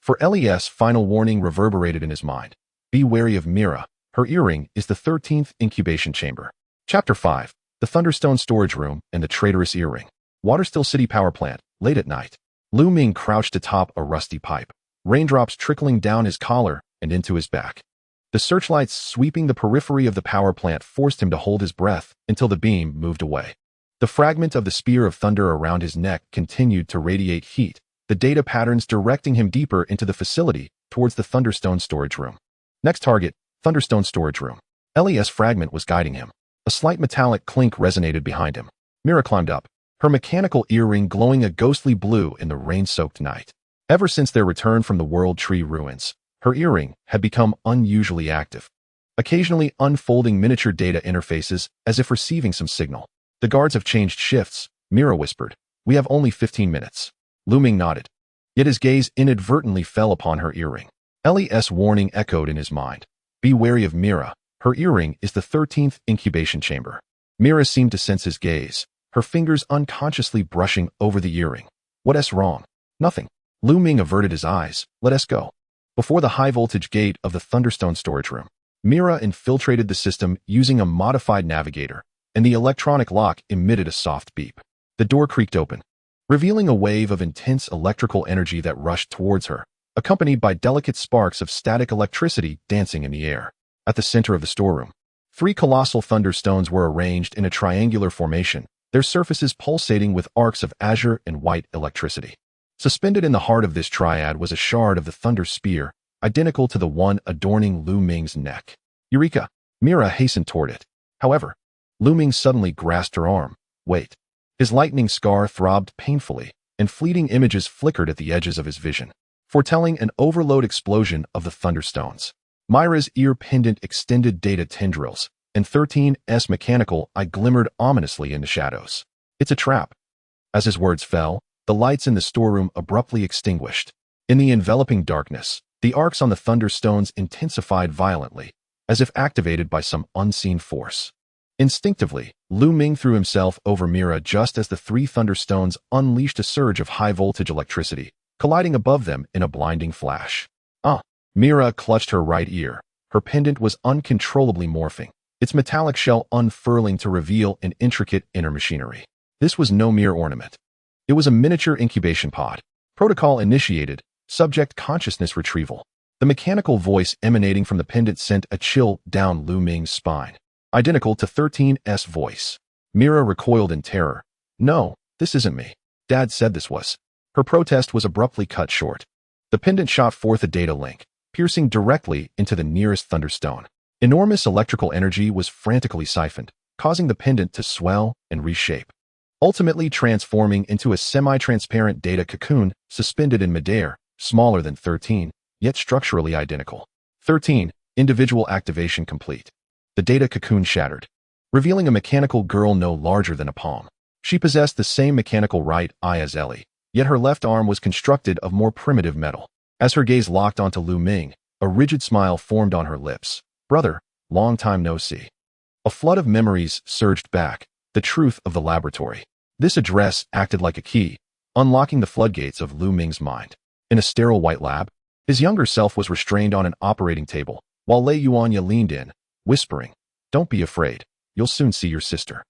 For Ellie's final warning reverberated in his mind. Be wary of Mira. Her earring is the 13th incubation chamber. Chapter 5. The Thunderstone Storage Room and the Traitorous Earring. Waterstill City Power Plant, late at night. Lu Ming crouched atop a rusty pipe, raindrops trickling down his collar and into his back. The searchlights sweeping the periphery of the power plant forced him to hold his breath until the beam moved away. The fragment of the Spear of Thunder around his neck continued to radiate heat, the data patterns directing him deeper into the facility towards the Thunderstone Storage Room. Next target, Thunderstone Storage Room. Ellie's fragment was guiding him. A slight metallic clink resonated behind him. Mira climbed up, her mechanical earring glowing a ghostly blue in the rain-soaked night. Ever since their return from the World Tree ruins, her earring had become unusually active, occasionally unfolding miniature data interfaces as if receiving some signal. The guards have changed shifts, Mira whispered. We have only 15 minutes. Lu Ming nodded. Yet his gaze inadvertently fell upon her earring. Ellie's warning echoed in his mind. Be wary of Mira. Her earring is the 13th incubation chamber. Mira seemed to sense his gaze, her fingers unconsciously brushing over the earring. What's wrong? Nothing. Lu Ming averted his eyes. Let us go. Before the high-voltage gate of the Thunderstone Storage Room, Mira infiltrated the system using a modified navigator, and the electronic lock emitted a soft beep. The door creaked open, revealing a wave of intense electrical energy that rushed towards her, accompanied by delicate sparks of static electricity dancing in the air. At the center of the storeroom, 3 colossal thunderstones were arranged in a triangular formation, their surfaces pulsating with arcs of azure and white electricity. Suspended in the heart of this triad was a shard of the Thunder Spear, identical to the one adorning Lu Ming's neck. Eureka! Mira hastened toward it. However, Lu Ming suddenly grasped her arm. Wait. His lightning scar throbbed painfully, and fleeting images flickered at the edges of his vision, foretelling an overload explosion of the Thunderstones. Myra's ear pendant extended data tendrils, and 13's mechanical eye glimmered ominously in the shadows. It's a trap. As his words fell, the lights in the storeroom abruptly extinguished. In the enveloping darkness, the arcs on the Thunderstones intensified violently, as if activated by some unseen force. Instinctively, Lu Ming threw himself over Mira just as the 3 Thunderstones unleashed a surge of high-voltage electricity, colliding above them in a blinding flash. Mira clutched her right ear. Her pendant was uncontrollably morphing, its metallic shell unfurling to reveal an intricate inner machinery. This was no mere ornament. It was a miniature incubation pod. Protocol initiated, subject consciousness retrieval. The mechanical voice emanating from the pendant sent a chill down Lu Ming's spine, identical to 13's voice. Mira recoiled in terror. No, this isn't me. Dad said this was. Her protest was abruptly cut short. The pendant shot forth a data link, piercing directly into the nearest Thunderstone. Enormous electrical energy was frantically siphoned, causing the pendant to swell and reshape, ultimately transforming into a semi-transparent data cocoon suspended in midair, smaller than 13, yet structurally identical. 13, individual activation complete. The data cocoon shattered, revealing a mechanical girl no larger than a palm. She possessed the same mechanical right eye as Ellie, yet her left arm was constructed of more primitive metal. As her gaze locked onto Lu Ming, a rigid smile formed on her lips. Brother, long time no see. A flood of memories surged back, the truth of the laboratory. This address acted like a key, unlocking the floodgates of Lu Ming's mind. In a sterile white lab, his younger self was restrained on an operating table, while Lei Yuanya leaned in, whispering, "Don't be afraid. You'll soon see your sister."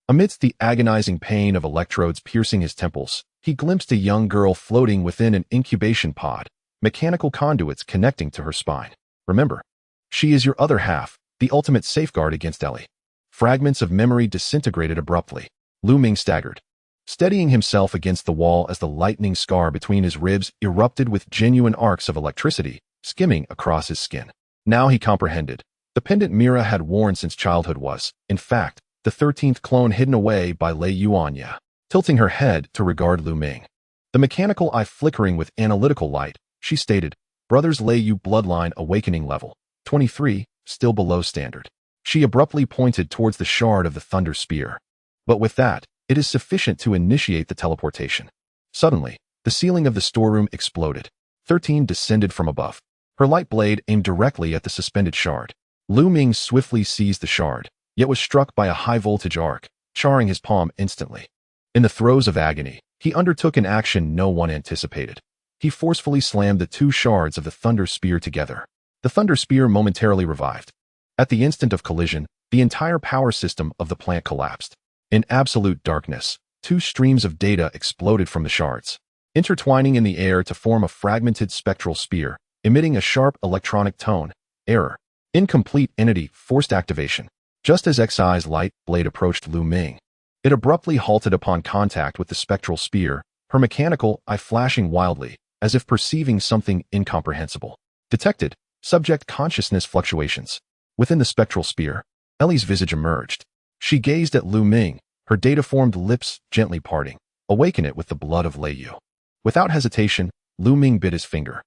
Amidst the agonizing pain of electrodes piercing his temples, he glimpsed a young girl floating within an incubation pod, mechanical conduits connecting to her spine. Remember, she is your other half, the ultimate safeguard against Ellie. Fragments of memory disintegrated abruptly. Lu Ming staggered, steadying himself against the wall as the lightning scar between his ribs erupted with genuine arcs of electricity, skimming across his skin. Now he comprehended. The pendant Mira had worn since childhood was, in fact, the 13th clone hidden away by Lei Yuanya. Tilting her head to regard Lu Ming, the mechanical eye flickering with analytical light, she stated, "Brothers Lei Yu bloodline awakening level, 23, still below standard." She abruptly pointed towards the shard of the Thunder Spear. "But with that, it is sufficient to initiate the teleportation." Suddenly, the ceiling of the storeroom exploded. 13 descended from above, her light blade aimed directly at the suspended shard. Lu Ming swiftly seized the shard, yet was struck by a high-voltage arc, charring his palm instantly. In the throes of agony, he undertook an action no one anticipated. He forcefully slammed the two shards of the Thunder Spear together. The Thunder Spear momentarily revived. At the instant of collision, the entire power system of the plant collapsed. In absolute darkness, two streams of data exploded from the shards, intertwining in the air to form a fragmented spectral spear, emitting a sharp electronic tone. Error. Incomplete entity forced activation. Just as Xi's light blade approached Lu Ming, it abruptly halted upon contact with the spectral spear, her mechanical eye flashing wildly, as if perceiving something incomprehensible. Detected. Subject consciousness fluctuations. Within the spectral spear, Ellie's visage emerged. She gazed at Lu Ming, her data-formed lips gently parting. "Awaken it with the blood of Lei Yu." Without hesitation, Lu Ming bit his finger,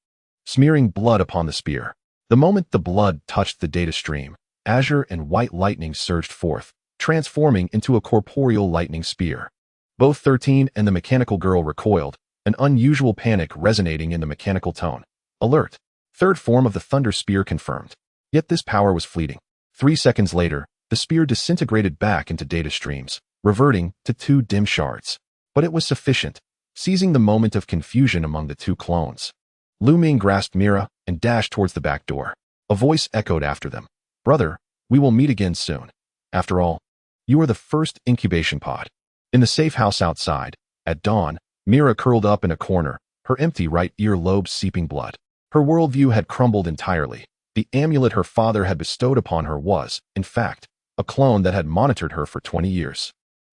smearing blood upon the spear. The moment the blood touched the data stream, azure and white lightning surged forth, transforming into a corporeal lightning spear. Both 13 and the mechanical girl recoiled, an unusual panic resonating in the mechanical tone. Alert. Third form of the Thunder Spear confirmed. Yet this power was fleeting. 3 seconds later, the spear disintegrated back into data streams, reverting to 2 dim shards. But it was sufficient, seizing the moment of confusion among the 2 clones. Lu Ming grasped Mira and dashed towards the back door. A voice echoed after them. "Brother, we will meet again soon. After all, you are the first incubation pod." In the safe house outside, at dawn, Mira curled up in a corner, her empty right ear lobe seeping blood. Her worldview had crumbled entirely. The amulet her father had bestowed upon her was, in fact, a clone that had monitored her for 20 years.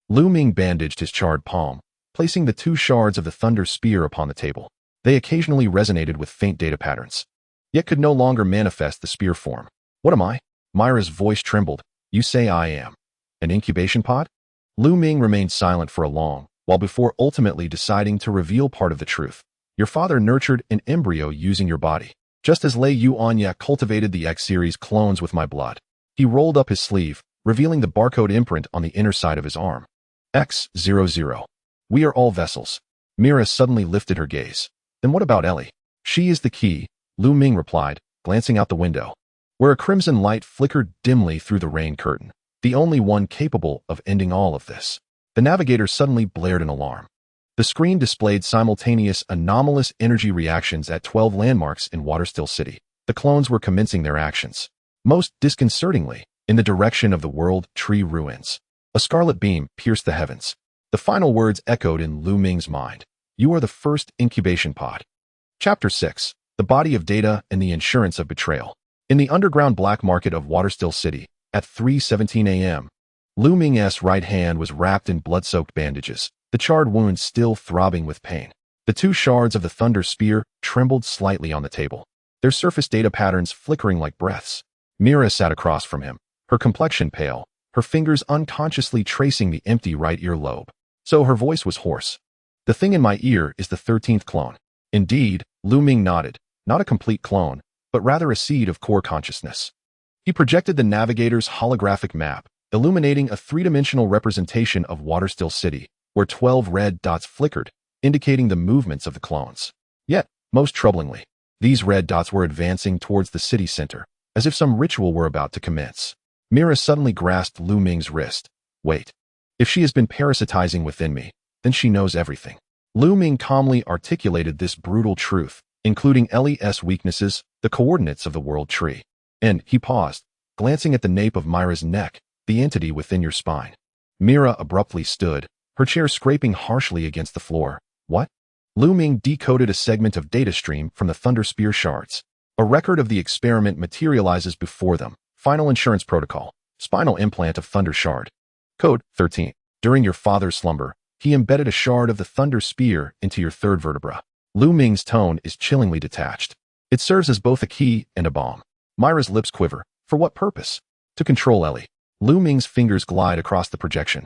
Lu Ming bandaged his charred palm, placing the 2 shards of the Thunder Spear upon the table. They occasionally resonated with faint data patterns, yet could no longer manifest the spear form. "What am I?" Myra's voice trembled. "You say I am an incubation pod?" Lu Ming remained silent for a long while before ultimately deciding to reveal part of the truth. "Your father nurtured an embryo using your body, just as Lei Yuanya cultivated the X-series clones with my blood." He rolled up his sleeve, revealing the barcode imprint on the inner side of his arm. X00. "We are all vessels." Mira suddenly lifted her gaze. "Then what about Ellie?" "She is the key," Lu Ming replied, glancing out the window, where a crimson light flickered dimly through the rain curtain. "The only one capable of ending all of this." The navigator suddenly blared an alarm. The screen displayed simultaneous anomalous energy reactions at 12 landmarks in Waterstill City. The clones were commencing their actions, most disconcertingly, in the direction of the World Tree ruins. A scarlet beam pierced the heavens. The final words echoed in Lu Ming's mind. "You are the first incubation pod." Chapter 6. The Body of Data and the Insurance of Betrayal. In the underground black market of Waterstill City, at 3:17 a.m., Lu Ming's right hand was wrapped in blood-soaked bandages, the charred wound still throbbing with pain. The 2 shards of the Thunder Spear trembled slightly on the table, their surface data patterns flickering like breaths. Mira sat across from him, her complexion pale, her fingers unconsciously tracing the empty right ear lobe. So her voice was hoarse. "The thing in my ear is the 13th clone." "Indeed," Lu Ming nodded, "not a complete clone, but rather a seed of core consciousness." He projected the navigator's holographic map, illuminating a 3-dimensional representation of Waterstill City, where 12 red dots flickered, indicating the movements of the clones. Yet, most troublingly, these red dots were advancing towards the city center, as if some ritual were about to commence. Mira suddenly grasped Lu Ming's wrist. "Wait." If she has been parasitizing within me, then she knows everything. Lu Ming calmly articulated this brutal truth, including Ellie's weaknesses, the coordinates of the world tree. And he paused, glancing at the nape of Myra's neck, the entity within your spine. Mira abruptly stood, her chair scraping harshly against the floor. What? Lu Ming decoded a segment of data stream from the Thunder Spear shards. A record of the experiment materializes before them. Final insurance protocol. Spinal implant of Thunder Shard. Code 13. During your father's slumber, he embedded a shard of the Thunder Spear into your third vertebra. Lu Ming's tone is chillingly detached. It serves as both a key and a bomb. Myra's lips quiver. For what purpose? To control Ellie. Lu Ming's fingers glide across the projection,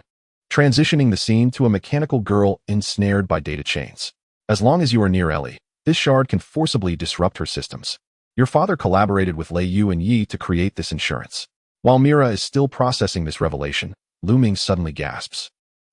transitioning the scene to a mechanical girl ensnared by data chains. As long as you are near Ellie, this shard can forcibly disrupt her systems. Your father collaborated with Lei Yu and Yi to create this insurance. While Mira is still processing this revelation, Lu Ming suddenly gasps.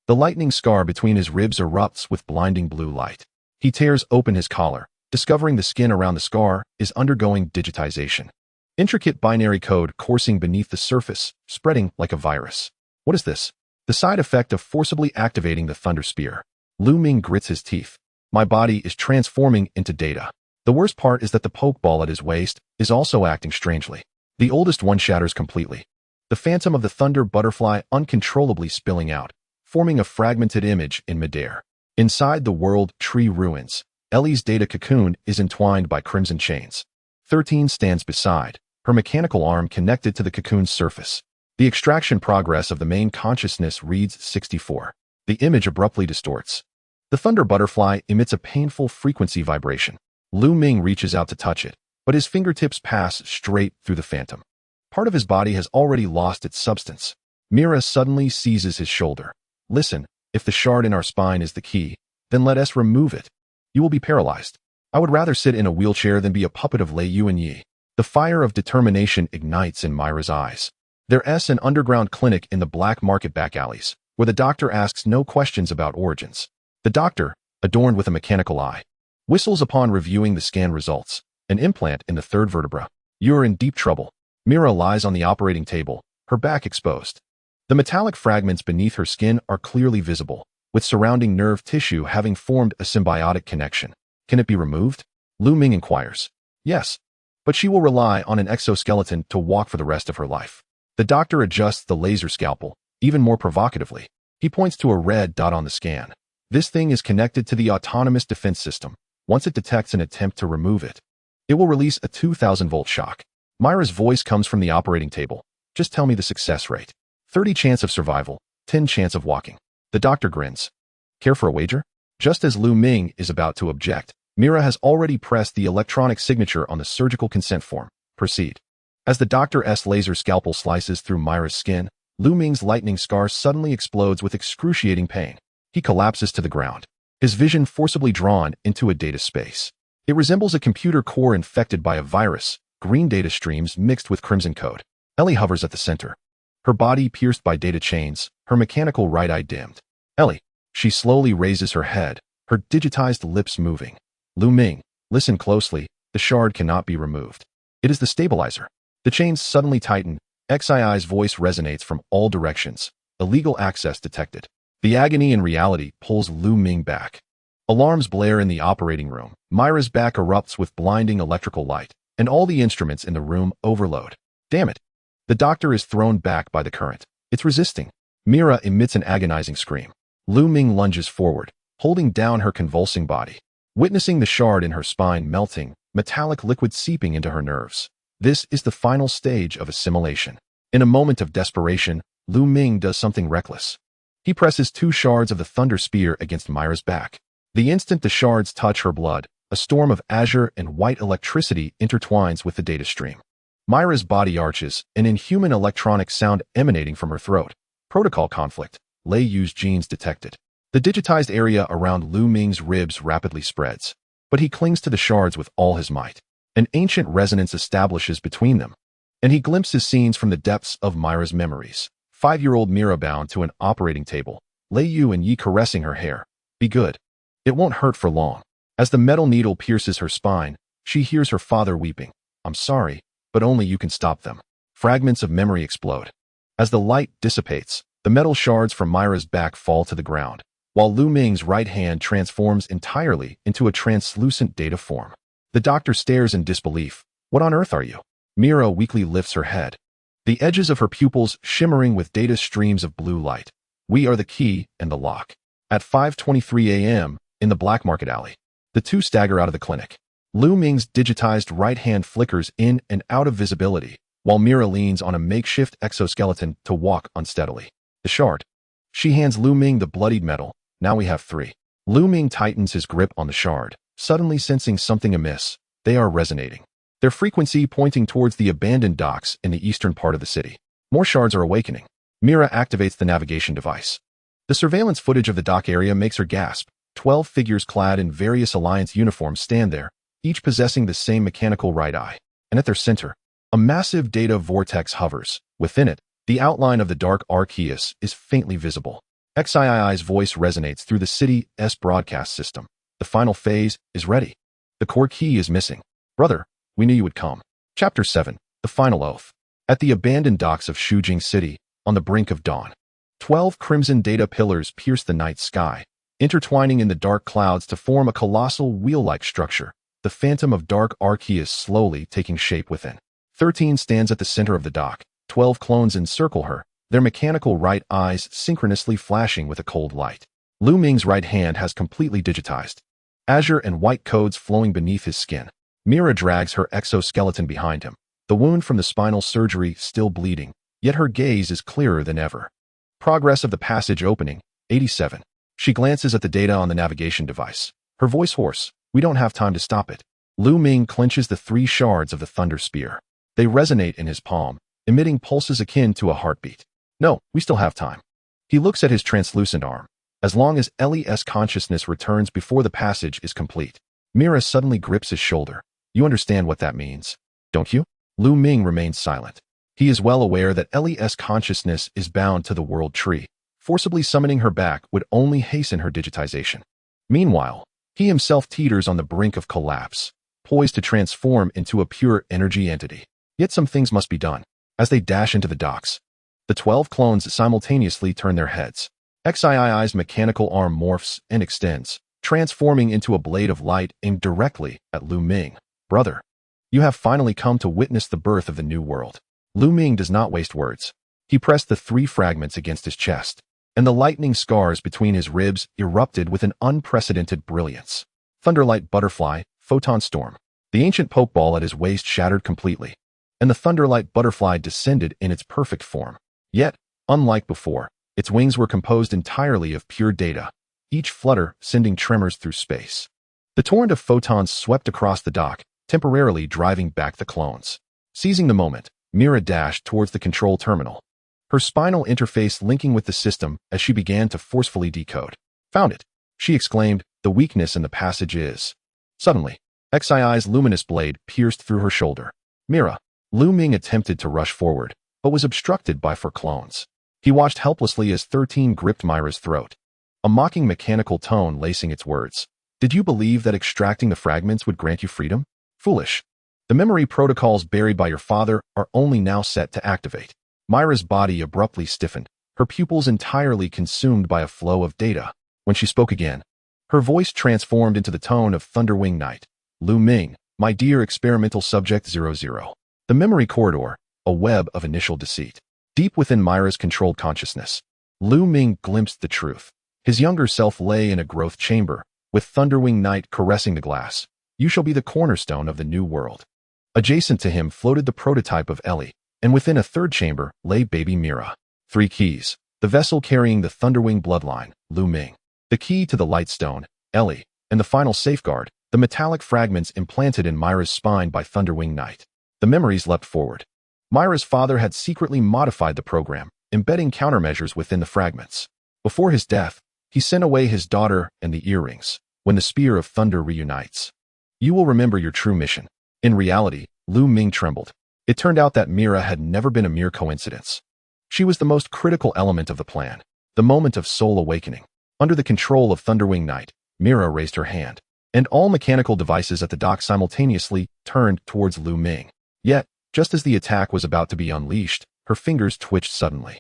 The lightning scar between his ribs erupts with blinding blue light. He tears open his collar, discovering the skin around the scar is undergoing digitization. Intricate binary code coursing beneath the surface, spreading like a virus. What is this? The side effect of forcibly activating the Thunder Spear. Lu Ming grits his teeth. My body is transforming into data. The worst part is that the pokeball at his waist is also acting strangely. The oldest one shatters completely. The phantom of the Thunder Butterfly uncontrollably spilling out, forming a fragmented image in midair. Inside the world tree ruins, Ellie's data cocoon is entwined by crimson chains. 13 stands beside, her mechanical arm connected to the cocoon's surface. The extraction progress of the main consciousness reads 64. The image abruptly distorts. The Thunder Butterfly emits a painful frequency vibration. Lu Ming reaches out to touch it, but his fingertips pass straight through the phantom. Part of his body has already lost its substance. Mira suddenly seizes his shoulder. Listen, if the shard in our spine is the key, then let us remove it. You will be paralyzed. I would rather sit in a wheelchair than be a puppet of Lei Yu and Yi. The fire of determination ignites in Myra's eyes. There's an underground clinic in the black market back alleys, where the doctor asks no questions about origins. The doctor, adorned with a mechanical eye, whistles upon reviewing the scan results. An implant in the third vertebra. You're in deep trouble. Mira lies on the operating table, her back exposed. The metallic fragments beneath her skin are clearly visible, with surrounding nerve tissue having formed a symbiotic connection. Can it be removed? Lu Ming inquires. Yes, but she will rely on an exoskeleton to walk for the rest of her life. The doctor adjusts the laser scalpel, even more provocatively. He points to a red dot on the scan. This thing is connected to the autonomous defense system. Once it detects an attempt to remove it, it will release a 2,000-volt shock. Myra's voice comes from the operating table. Just tell me the success rate. 30 chance of survival, 10 chance of walking. The doctor grins. Care for a wager? Just as Lu Ming is about to object, Mira has already pressed the electronic signature on the surgical consent form. Proceed. As the doctor's laser scalpel slices through Myra's skin, Lu Ming's lightning scar suddenly explodes with excruciating pain. He collapses to the ground, his vision forcibly drawn into a data space. It resembles a computer core infected by a virus, green data streams mixed with crimson code. Ellie hovers at the center, her body pierced by data chains, her mechanical right eye dimmed. Ellie. She slowly raises her head, her digitized lips moving. Lu Ming, listen closely, the shard cannot be removed. It is the stabilizer. The chains suddenly tighten. XII's voice resonates from all directions. Illegal access detected. The agony in reality pulls Lu Ming back. Alarms blare in the operating room. Myra's back erupts with blinding electrical light, and all the instruments in the room overload. Damn it. The doctor is thrown back by the current. It's resisting. Mira emits an agonizing scream. Lu Ming lunges forward, holding down her convulsing body. Witnessing the shard in her spine melting, metallic liquid seeping into her nerves. This is the final stage of assimilation. In a moment of desperation, Lu Ming does something reckless. He presses 2 shards of the Thunder Spear against Myra's back. The instant the shards touch her blood, a storm of azure and white electricity intertwines with the data stream. Myra's body arches, an inhuman electronic sound emanating from her throat. Protocol conflict. Lei Yu's genes detected. The digitized area around Lu Ming's ribs rapidly spreads, but he clings to the shards with all his might. An ancient resonance establishes between them, and he glimpses scenes from the depths of Myra's memories. 5-year-old Mira bound to an operating table, Lei Yu and Yi caressing her hair. Be good. It won't hurt for long. As the metal needle pierces her spine, she hears her father weeping. I'm sorry, but only you can stop them. Fragments of memory explode. As the light dissipates, The metal shards from Myra's back fall to the ground, while Lu Ming's right hand transforms entirely into a translucent data form. The doctor stares in disbelief. What on earth are you? Mira weakly lifts her head, the edges of her pupils shimmering with data streams of blue light. We are the key and the lock. At 5:23 a.m., in the black market alley, the two stagger out of the clinic. Lu Ming's digitized right hand flickers in and out of visibility, while Mira leans on a makeshift exoskeleton to walk unsteadily. The shard. She hands Lu Ming the bloodied metal. Now we have three. Lu Ming tightens his grip on the shard, suddenly sensing something amiss. They are resonating, their frequency pointing towards the abandoned docks in the eastern part of the city. More shards are awakening. Mira activates the navigation device. The surveillance footage of the dock area makes her gasp. 12 figures clad in various Alliance uniforms stand there, each possessing the same mechanical right eye. And at their center, a massive data vortex hovers. Within it, the outline of the dark Arceus is faintly visible. XII's voice resonates through the city's broadcast system. The final phase is ready. The core key is missing. Brother, we knew you would come. Chapter 7. The Final Oath. At the abandoned docks of Shujing City, on the brink of dawn, 12 crimson data pillars pierce the night sky, intertwining in the dark clouds to form a colossal wheel-like structure, the phantom of dark Arceus slowly taking shape within. 13 stands at the center of the dock. 12 clones encircle her, their mechanical right eyes synchronously flashing with a cold light. Lu Ming's right hand has completely digitized, azure and white codes flowing beneath his skin. Mira drags her exoskeleton behind him, the wound from the spinal surgery still bleeding, yet her gaze is clearer than ever. Progress of the passage opening, 87. She glances at the data on the navigation device, her voice hoarse. We don't have time to stop it. Lu Ming clenches the 3 shards of the Thunder Spear. They resonate in his palm, emitting pulses akin to a heartbeat. No, we still have time. He looks at his translucent arm. As long as Ellie's consciousness returns before the passage is complete. Mira suddenly grips his shoulder. You understand what that means, don't you? Lu Ming remains silent. He is well aware that Ellie's consciousness is bound to the world tree. Forcibly summoning her back would only hasten her digitization. Meanwhile, he himself teeters on the brink of collapse, poised to transform into a pure energy entity. Yet some things must be done. As they dash into the docks, the 12 clones simultaneously turn their heads. XII's mechanical arm morphs and extends, transforming into a blade of light aimed directly at Lu Ming. Brother, you have finally come to witness the birth of the new world. Lu Ming does not waste words. He pressed the 3 fragments against his chest, and the lightning scars between his ribs erupted with an unprecedented brilliance. Thunderlight Butterfly, Photon Storm. The ancient pokeball at his waist shattered completely, and the Thunderlight Butterfly descended in its perfect form. Yet, unlike before, its wings were composed entirely of pure data, each flutter sending tremors through space. The torrent of photons swept across the dock, temporarily driving back the clones. Seizing the moment, Mira dashed towards the control terminal, her spinal interface linking with the system as she began to forcefully decode. Found it, she exclaimed. The weakness in the passage is. Suddenly, XII's luminous blade pierced through her shoulder. Mira. Lu Ming attempted to rush forward, but was obstructed by 4 clones. He watched helplessly as 13 gripped Myra's throat, a mocking mechanical tone lacing its words. Did you believe that extracting the fragments would grant you freedom? Foolish. The memory protocols buried by your father are only now set to activate. Myra's body abruptly stiffened, her pupils entirely consumed by a flow of data. When she spoke again, her voice transformed into the tone of Thunderwing Knight. Lu Ming, my dear experimental subject 00. The memory corridor, a web of initial deceit. Deep within Myra's controlled consciousness, Lu Ming glimpsed the truth. His younger self lay in a growth chamber, with Thunderwing Knight caressing the glass. You shall be the cornerstone of the new world. Adjacent to him floated the prototype of Ellie, and within a third chamber lay baby Mira. 3 keys. The vessel carrying the Thunderwing bloodline, Lu Ming. The key to the Lightstone, Ellie. And the final safeguard, the metallic fragments implanted in Myra's spine by Thunderwing Knight. The memories leapt forward. Myra's father had secretly modified the program, embedding countermeasures within the fragments. Before his death, he sent away his daughter and the earrings. When the Spear of Thunder reunites, you will remember your true mission. In reality, Lu Ming trembled. It turned out that Mira had never been a mere coincidence. She was the most critical element of the plan, the moment of soul awakening. Under the control of Thunderwing Knight, Mira raised her hand, and all mechanical devices at the dock simultaneously turned towards Lu Ming. Yet, just as the attack was about to be unleashed, her fingers twitched suddenly.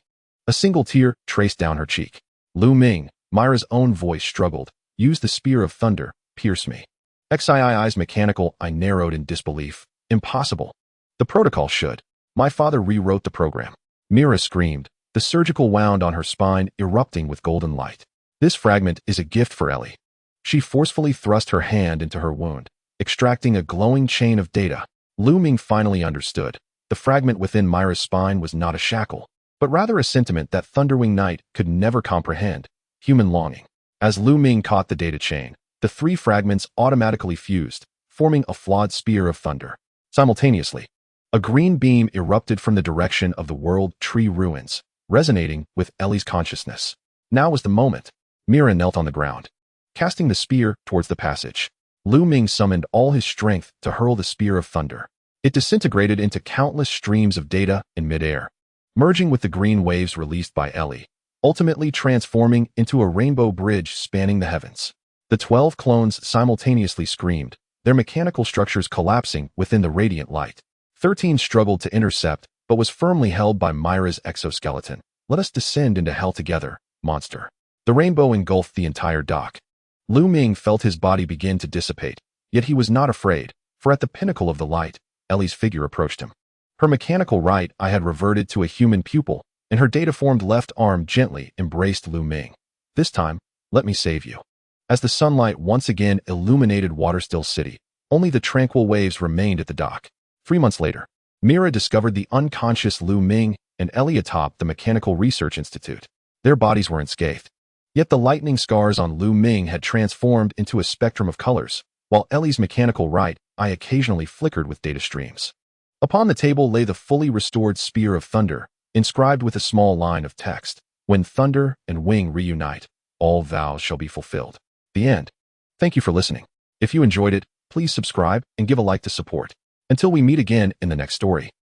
A single tear traced down her cheek. Lu Ming, Myra's own voice struggled. Use the spear of thunder, pierce me. XII's mechanical eye narrowed in disbelief. Impossible. The protocol should. My father rewrote the program. Myra screamed, the surgical wound on her spine erupting with golden light. This fragment is a gift for Ellie. She forcefully thrust her hand into her wound, extracting a glowing chain of data. Lu Ming finally understood. The fragment within Myra's spine was not a shackle, but rather a sentiment that Thunderwing Knight could never comprehend, human longing. As Lu Ming caught the data chain, the three fragments automatically fused, forming a flawed spear of thunder. Simultaneously, a green beam erupted from the direction of the World Tree ruins, resonating with Ellie's consciousness. Now was the moment. Myra knelt on the ground, casting the spear towards the passage. Lu Ming summoned all his strength to hurl the spear of thunder. It disintegrated into countless streams of data in midair, merging with the green waves released by Ellie, ultimately transforming into a rainbow bridge spanning the heavens. The 12 clones simultaneously screamed, their mechanical structures collapsing within the radiant light. 13 struggled to intercept, but was firmly held by Myra's exoskeleton. Let us descend into hell together, monster. The rainbow engulfed the entire dock. Lu Ming felt his body begin to dissipate, yet he was not afraid, for at the pinnacle of the light, Ellie's figure approached him. Her mechanical right eye had reverted to a human pupil, and her data-formed left arm gently embraced Lu Ming. This time, let me save you. As the sunlight once again illuminated Waterstill City, only the tranquil waves remained at the dock. 3 months later, Myra discovered the unconscious Lu Ming and Ellie atop the Mechanical Research Institute. Their bodies were unscathed. Yet the lightning scars on Lu Ming had transformed into a spectrum of colors, while Ellie's mechanical right eye occasionally flickered with data streams. Upon the table lay the fully restored Spear of Thunder, inscribed with a small line of text. When thunder and wing reunite, all vows shall be fulfilled. The end. Thank you for listening. If you enjoyed it, please subscribe and give a like to support. Until we meet again in the next story.